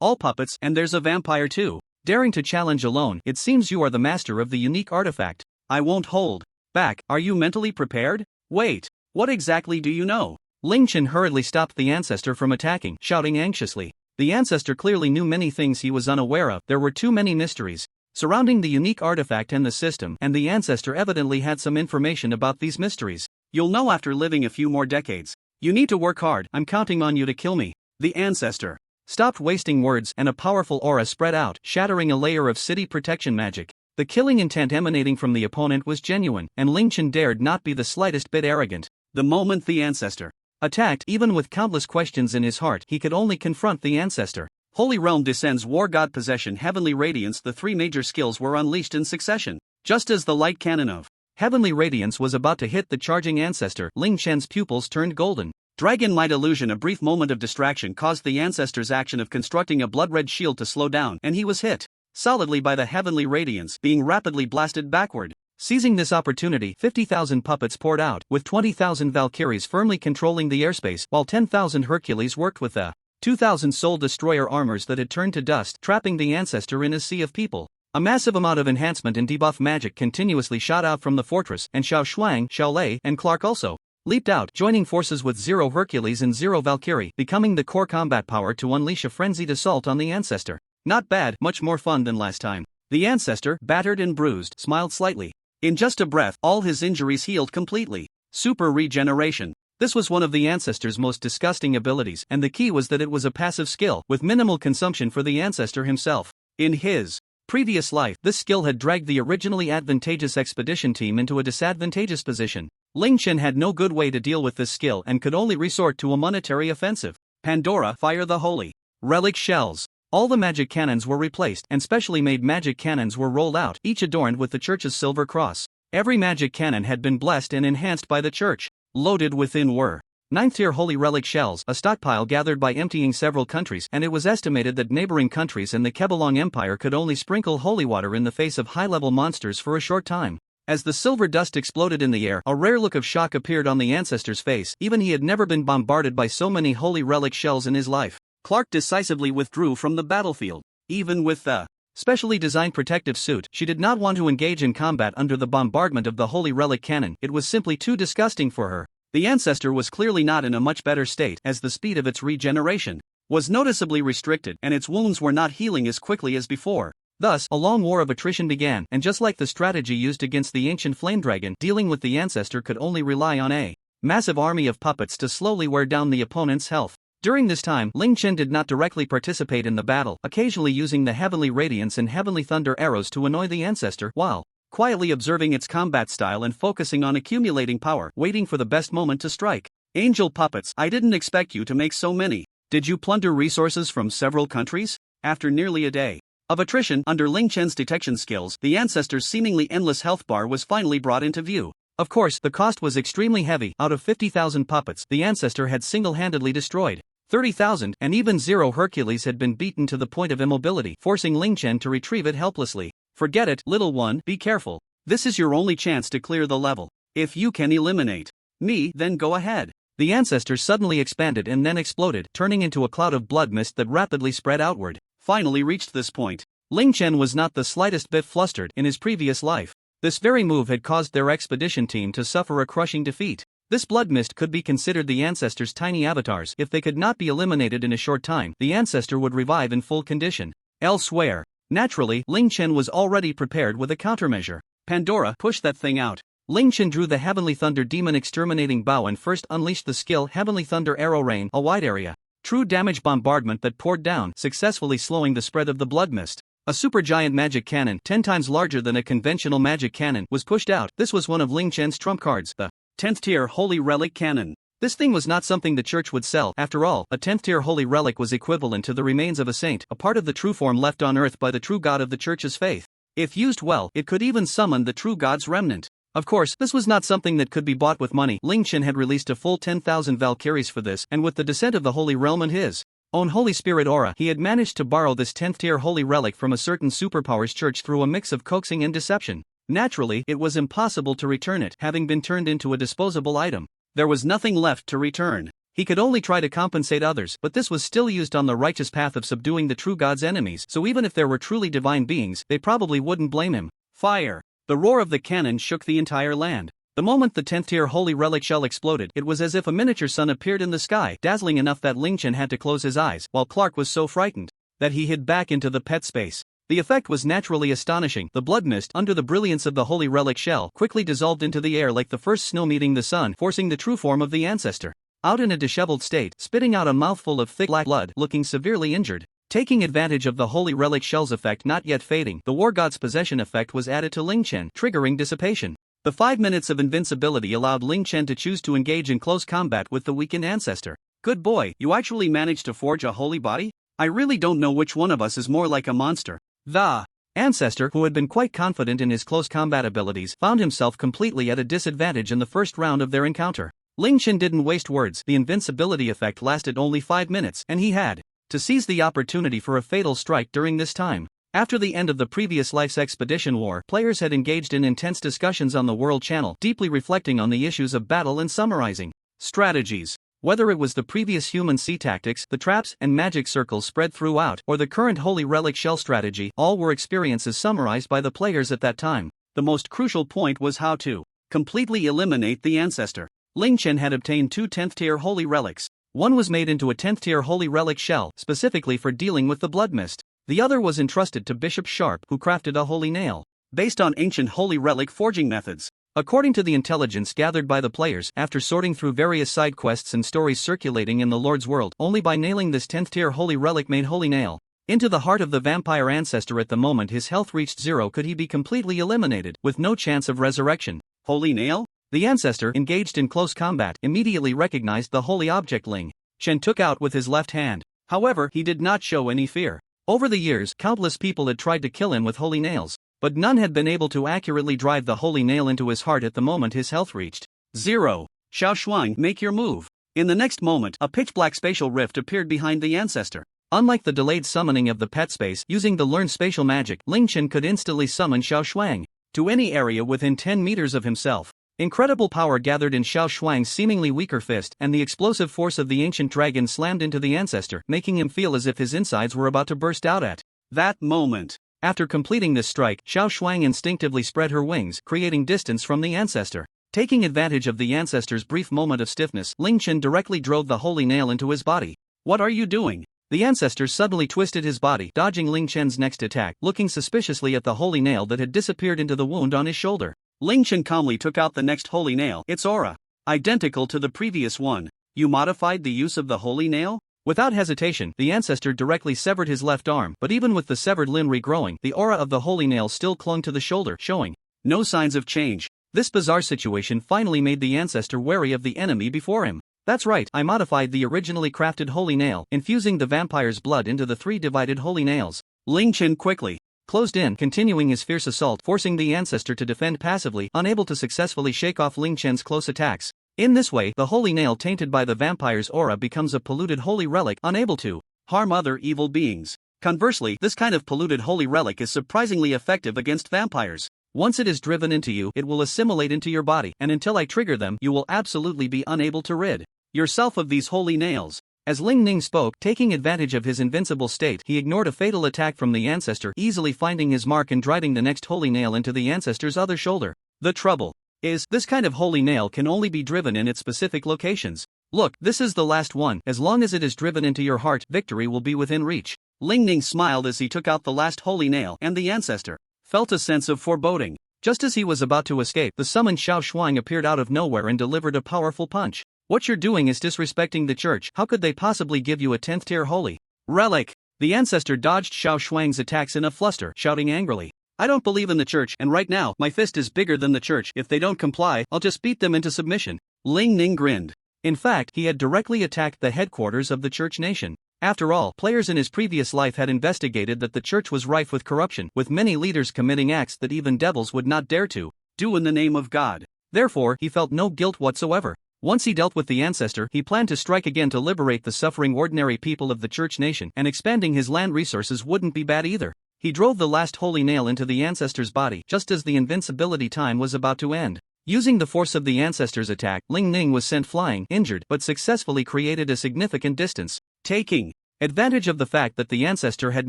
All puppets, and there's a vampire too. Daring to challenge alone, it seems you are the master of the unique artifact. I won't hold back. Are you mentally prepared? Wait, what exactly do you know? Ling Chen hurriedly stopped the ancestor from attacking, shouting anxiously. The ancestor clearly knew many things he was unaware of. There were too many mysteries surrounding the unique artifact and the system, and the ancestor evidently had some information about these mysteries. You'll know after living a few more decades. You need to work hard. I'm counting on you to kill me. The ancestor stopped wasting words, and a powerful aura spread out, shattering a layer of city protection magic. The killing intent emanating from the opponent was genuine, and Ling Chen dared not be the slightest bit arrogant. The moment the ancestor attacked, even with countless questions in his heart, he could only confront the ancestor. Holy Realm descends, War God Possession, Heavenly Radiance. The three major skills were unleashed in succession. Just as the light cannon of Heavenly Radiance was about to hit the charging ancestor, Ling Chen's pupils turned golden. Dragon Light Illusion. A brief moment of distraction caused the ancestor's action of constructing a blood-red shield to slow down, and he was hit solidly by the Heavenly Radiance, being rapidly blasted backward. Seizing this opportunity, 50,000 puppets poured out, with 20,000 Valkyries firmly controlling the airspace, while 10,000 Hercules worked with the 2,000 Soul Destroyer armors that had turned to dust, trapping the ancestor in a sea of people. A massive amount of enhancement and debuff magic continuously shot out from the fortress, and Xiao Shuang, Xiao Lei, and Clark also leaped out, joining forces with 0 Hercules and 0 Valkyrie, becoming the core combat power to unleash a frenzied assault on the ancestor. Not bad, much more fun than last time. The ancestor, battered and bruised, smiled slightly. In just a breath, all his injuries healed completely. Super regeneration. This was one of the ancestor's most disgusting abilities, and the key was that it was a passive skill, with minimal consumption for the ancestor himself. In his previous life, this skill had dragged the originally advantageous expedition team into a disadvantageous position. Ling Chen had no good way to deal with this skill and could only resort to a monetary offensive. Pandora, fire the holy relic shells. All the magic cannons were replaced, and specially made magic cannons were rolled out, each adorned with the church's silver cross. Every magic cannon had been blessed and enhanced by the church. Loaded within were 9th-tier holy relic shells, a stockpile gathered by emptying several countries, and it was estimated that neighboring countries and the Kebelong Empire could only sprinkle holy water in the face of high-level monsters for a short time. As the silver dust exploded in the air, a rare look of shock appeared on the ancestor's face. Even he had never been bombarded by so many holy relic shells in his life. Clark decisively withdrew from the battlefield. Even with the specially designed protective suit, she did not want to engage in combat under the bombardment of the holy relic cannon. It was simply too disgusting for her. The ancestor was clearly not in a much better state, as the speed of its regeneration was noticeably restricted, and its wounds were not healing as quickly as before. Thus, a long war of attrition began, and just like the strategy used against the ancient flame dragon, dealing with the ancestor could only rely on a massive army of puppets to slowly wear down the opponent's health. During this time, Ling Chen did not directly participate in the battle, occasionally using the Heavenly Radiance and Heavenly Thunder arrows to annoy the ancestor, while quietly observing its combat style and focusing on accumulating power, waiting for the best moment to strike. Angel puppets, I didn't expect you to make so many. Did you plunder resources from several countries? After nearly a day of attrition, under Ling Chen's detection skills, the ancestor's seemingly endless health bar was finally brought into view. Of course, the cost was extremely heavy. Out of 50,000 puppets, the ancestor had single-handedly destroyed 30,000, and even 0 Hercules had been beaten to the point of immobility, forcing Ling Chen to retrieve it helplessly. Forget it, little one, be careful. This is your only chance to clear the level. If you can eliminate me, then go ahead. The ancestor suddenly expanded and then exploded, turning into a cloud of blood mist that rapidly spread outward. Finally reached this point, Ling Chen was not the slightest bit flustered. In his previous life, this very move had caused their expedition team to suffer a crushing defeat. This blood mist could be considered the ancestor's tiny avatars. If they could not be eliminated in a short time, the ancestor would revive in full condition. Elsewhere, naturally, Ling Chen was already prepared with a countermeasure. Pandora, push that thing out. Ling Chen drew the Heavenly Thunder Demon Exterminating Bow and first unleashed the skill Heavenly Thunder Arrow Rain, a wide area true damage bombardment that poured down, successfully slowing the spread of the blood mist. A supergiant magic cannon, 10 times larger than a conventional magic cannon, was pushed out. This was one of Ling Chen's trump cards. The 10th tier Holy Relic Cannon. This thing was not something the church would sell. After all, a 10th tier holy relic was equivalent to the remains of a saint, a part of the true form left on earth by the true God of the church's faith. If used well, it could even summon the true God's remnant. Of course, this was not something that could be bought with money. Ling Chen had released a full 10,000 Valkyries for this, and with the descent of the Holy Realm and his own Holy Spirit aura, he had managed to borrow this 10th tier holy relic from a certain superpowers church through a mix of coaxing and deception. Naturally, it was impossible to return it, having been turned into a disposable item. There was nothing left to return. He could only try to compensate others, but this was still used on the righteous path of subduing the true God's enemies, so even if there were truly divine beings, they probably wouldn't blame him. Fire! The roar of the cannon shook the entire land. The moment the 10th tier holy relic shell exploded, it was as if a miniature sun appeared in the sky, dazzling enough that Ling Chen had to close his eyes, while Clark was so frightened that he hid back into the pet space. The effect was naturally astonishing. The blood mist, under the brilliance of the holy relic shell, quickly dissolved into the air like the first snow meeting the sun, forcing the true form of the ancestor out in a disheveled state, spitting out a mouthful of thick black blood, looking severely injured. Taking advantage of the holy relic shell's effect not yet fading, the war god's possession effect was added to Ling Chen, triggering dissipation. The 5 minutes of invincibility allowed Ling Chen to choose to engage in close combat with the weakened ancestor. Good boy, you actually managed to forge a holy body? I really don't know which one of us is more like a monster. The ancestor, who had been quite confident in his close combat abilities, found himself completely at a disadvantage in the first round of their encounter. Ling Chen didn't waste words. The invincibility effect lasted only 5 minutes, and he had to seize the opportunity for a fatal strike during this time. After the end of the previous life's expedition war, players had engaged in intense discussions on the World Channel, deeply reflecting on the issues of battle and summarizing strategies. Whether it was the previous human sea tactics, the traps and magic circles spread throughout, or the current holy relic shell strategy, all were experiences summarized by the players at that time. The most crucial point was how to completely eliminate the ancestor. Ling Chen had obtained 2 10th tier holy relics. One was made into a 10th tier holy relic shell, specifically for dealing with the blood mist. The other was entrusted to Bishop Sharp, who crafted a holy nail based on ancient holy relic forging methods. According to the intelligence gathered by the players, after sorting through various side quests and stories circulating in the Lord's world, only by nailing this 10th tier holy relic made holy nail into the heart of the vampire ancestor at the moment his health reached 0 could he be completely eliminated, with no chance of resurrection. Holy nail? The ancestor, engaged in close combat, immediately recognized the holy object Ling Chen took out with his left hand. However, he did not show any fear. Over the years, countless people had tried to kill him with holy nails, but none had been able to accurately drive the holy nail into his heart at the moment his health reached 0. Xiao Shuang, make your move. In the next moment, a pitch-black spatial rift appeared behind the ancestor. Unlike the delayed summoning of the pet space, using the learned spatial magic, Ling Chen could instantly summon Xiao Shuang to any area within 10 meters of himself. Incredible power gathered in Xiao Shuang's seemingly weaker fist, and the explosive force of the ancient dragon slammed into the ancestor, making him feel as if his insides were about to burst out at that moment. After completing this strike, Xiao Shuang instinctively spread her wings, creating distance from the ancestor. Taking advantage of the ancestor's brief moment of stiffness, Ling Chen directly drove the holy nail into his body. What are you doing? The ancestor suddenly twisted his body, dodging Ling Chen's next attack, looking suspiciously at the holy nail that had disappeared into the wound on his shoulder. Ling Chen calmly took out the next holy nail, its aura identical to the previous one. You modified the use of the holy nail? Without hesitation, the ancestor directly severed his left arm, but even with the severed limb regrowing, the aura of the holy nail still clung to the shoulder, showing no signs of change. This bizarre situation finally made the ancestor wary of the enemy before him. That's right, I modified the originally crafted holy nail, infusing the vampire's blood into the 3 divided holy nails. Ling Chen quickly closed in, continuing his fierce assault, forcing the ancestor to defend passively, unable to successfully shake off Ling Chen's close attacks. In this way, the holy nail tainted by the vampire's aura becomes a polluted holy relic, unable to harm other evil beings. Conversely, this kind of polluted holy relic is surprisingly effective against vampires. Once it is driven into you, it will assimilate into your body, and until I trigger them, you will absolutely be unable to rid yourself of these holy nails. As Ling Ning spoke, taking advantage of his invincible state, he ignored a fatal attack from the ancestor, easily finding his mark and driving the next holy nail into the ancestor's other shoulder. The trouble is, this kind of holy nail can only be driven in its specific locations. Look, this is the last one. As long as it is driven into your heart, victory will be within reach. Ling Ning smiled as he took out the last holy nail, and the ancestor felt a sense of foreboding. Just as he was about to escape, the summoned Xiao Shuang appeared out of nowhere and delivered a powerful punch. What you're doing is disrespecting the church. How could they possibly give you a 10th tier holy relic? The ancestor dodged Xiao Shuang's attacks in a fluster, shouting angrily. I don't believe in the church, and right now, my fist is bigger than the church. If they don't comply, I'll just beat them into submission. Ling Ning grinned. In fact, he had directly attacked the headquarters of the church nation. After all, players in his previous life had investigated that the church was rife with corruption, with many leaders committing acts that even devils would not dare to do in the name of God. Therefore, he felt no guilt whatsoever. Once he dealt with the ancestor, he planned to strike again to liberate the suffering ordinary people of the church nation, and expanding his land resources wouldn't be bad either. He drove the last holy nail into the ancestor's body just as the invincibility time was about to end. Using the force of the ancestor's attack, Ling Ning was sent flying, injured, but successfully created a significant distance. Taking advantage of the fact that the ancestor had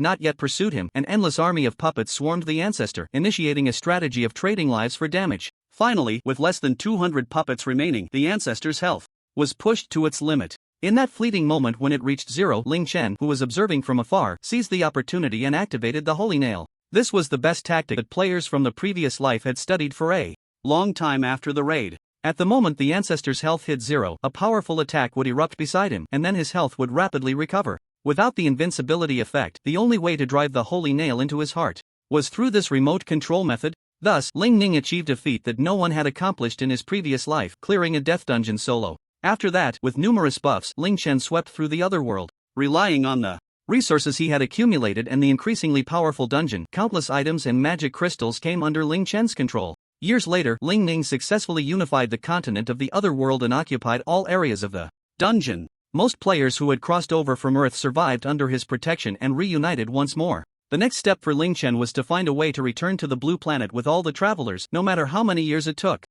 not yet pursued him, an endless army of puppets swarmed the ancestor, initiating a strategy of trading lives for damage. Finally, with less than 200 puppets remaining, the ancestor's health was pushed to its limit. In that fleeting moment when it reached zero, Ling Chen, who was observing from afar, seized the opportunity and activated the holy nail. This was the best tactic that players from the previous life had studied for a long time after the raid. At the moment the ancestor's health hit zero, a powerful attack would erupt beside him, and then his health would rapidly recover. Without the invincibility effect, the only way to drive the holy nail into his heart was through this remote control method. Thus, Ling Ning achieved a feat that no one had accomplished in his previous life, clearing a death dungeon solo. After that, with numerous buffs, Ling Chen swept through the other world. Relying on the resources he had accumulated and the increasingly powerful dungeon, countless items and magic crystals came under Ling Chen's control. Years later, Ling Ning successfully unified the continent of the other world and occupied all areas of the dungeon. Most players who had crossed over from Earth survived under his protection and reunited once more. The next step for Ling Chen was to find a way to return to the blue planet with all the travelers, no matter how many years it took.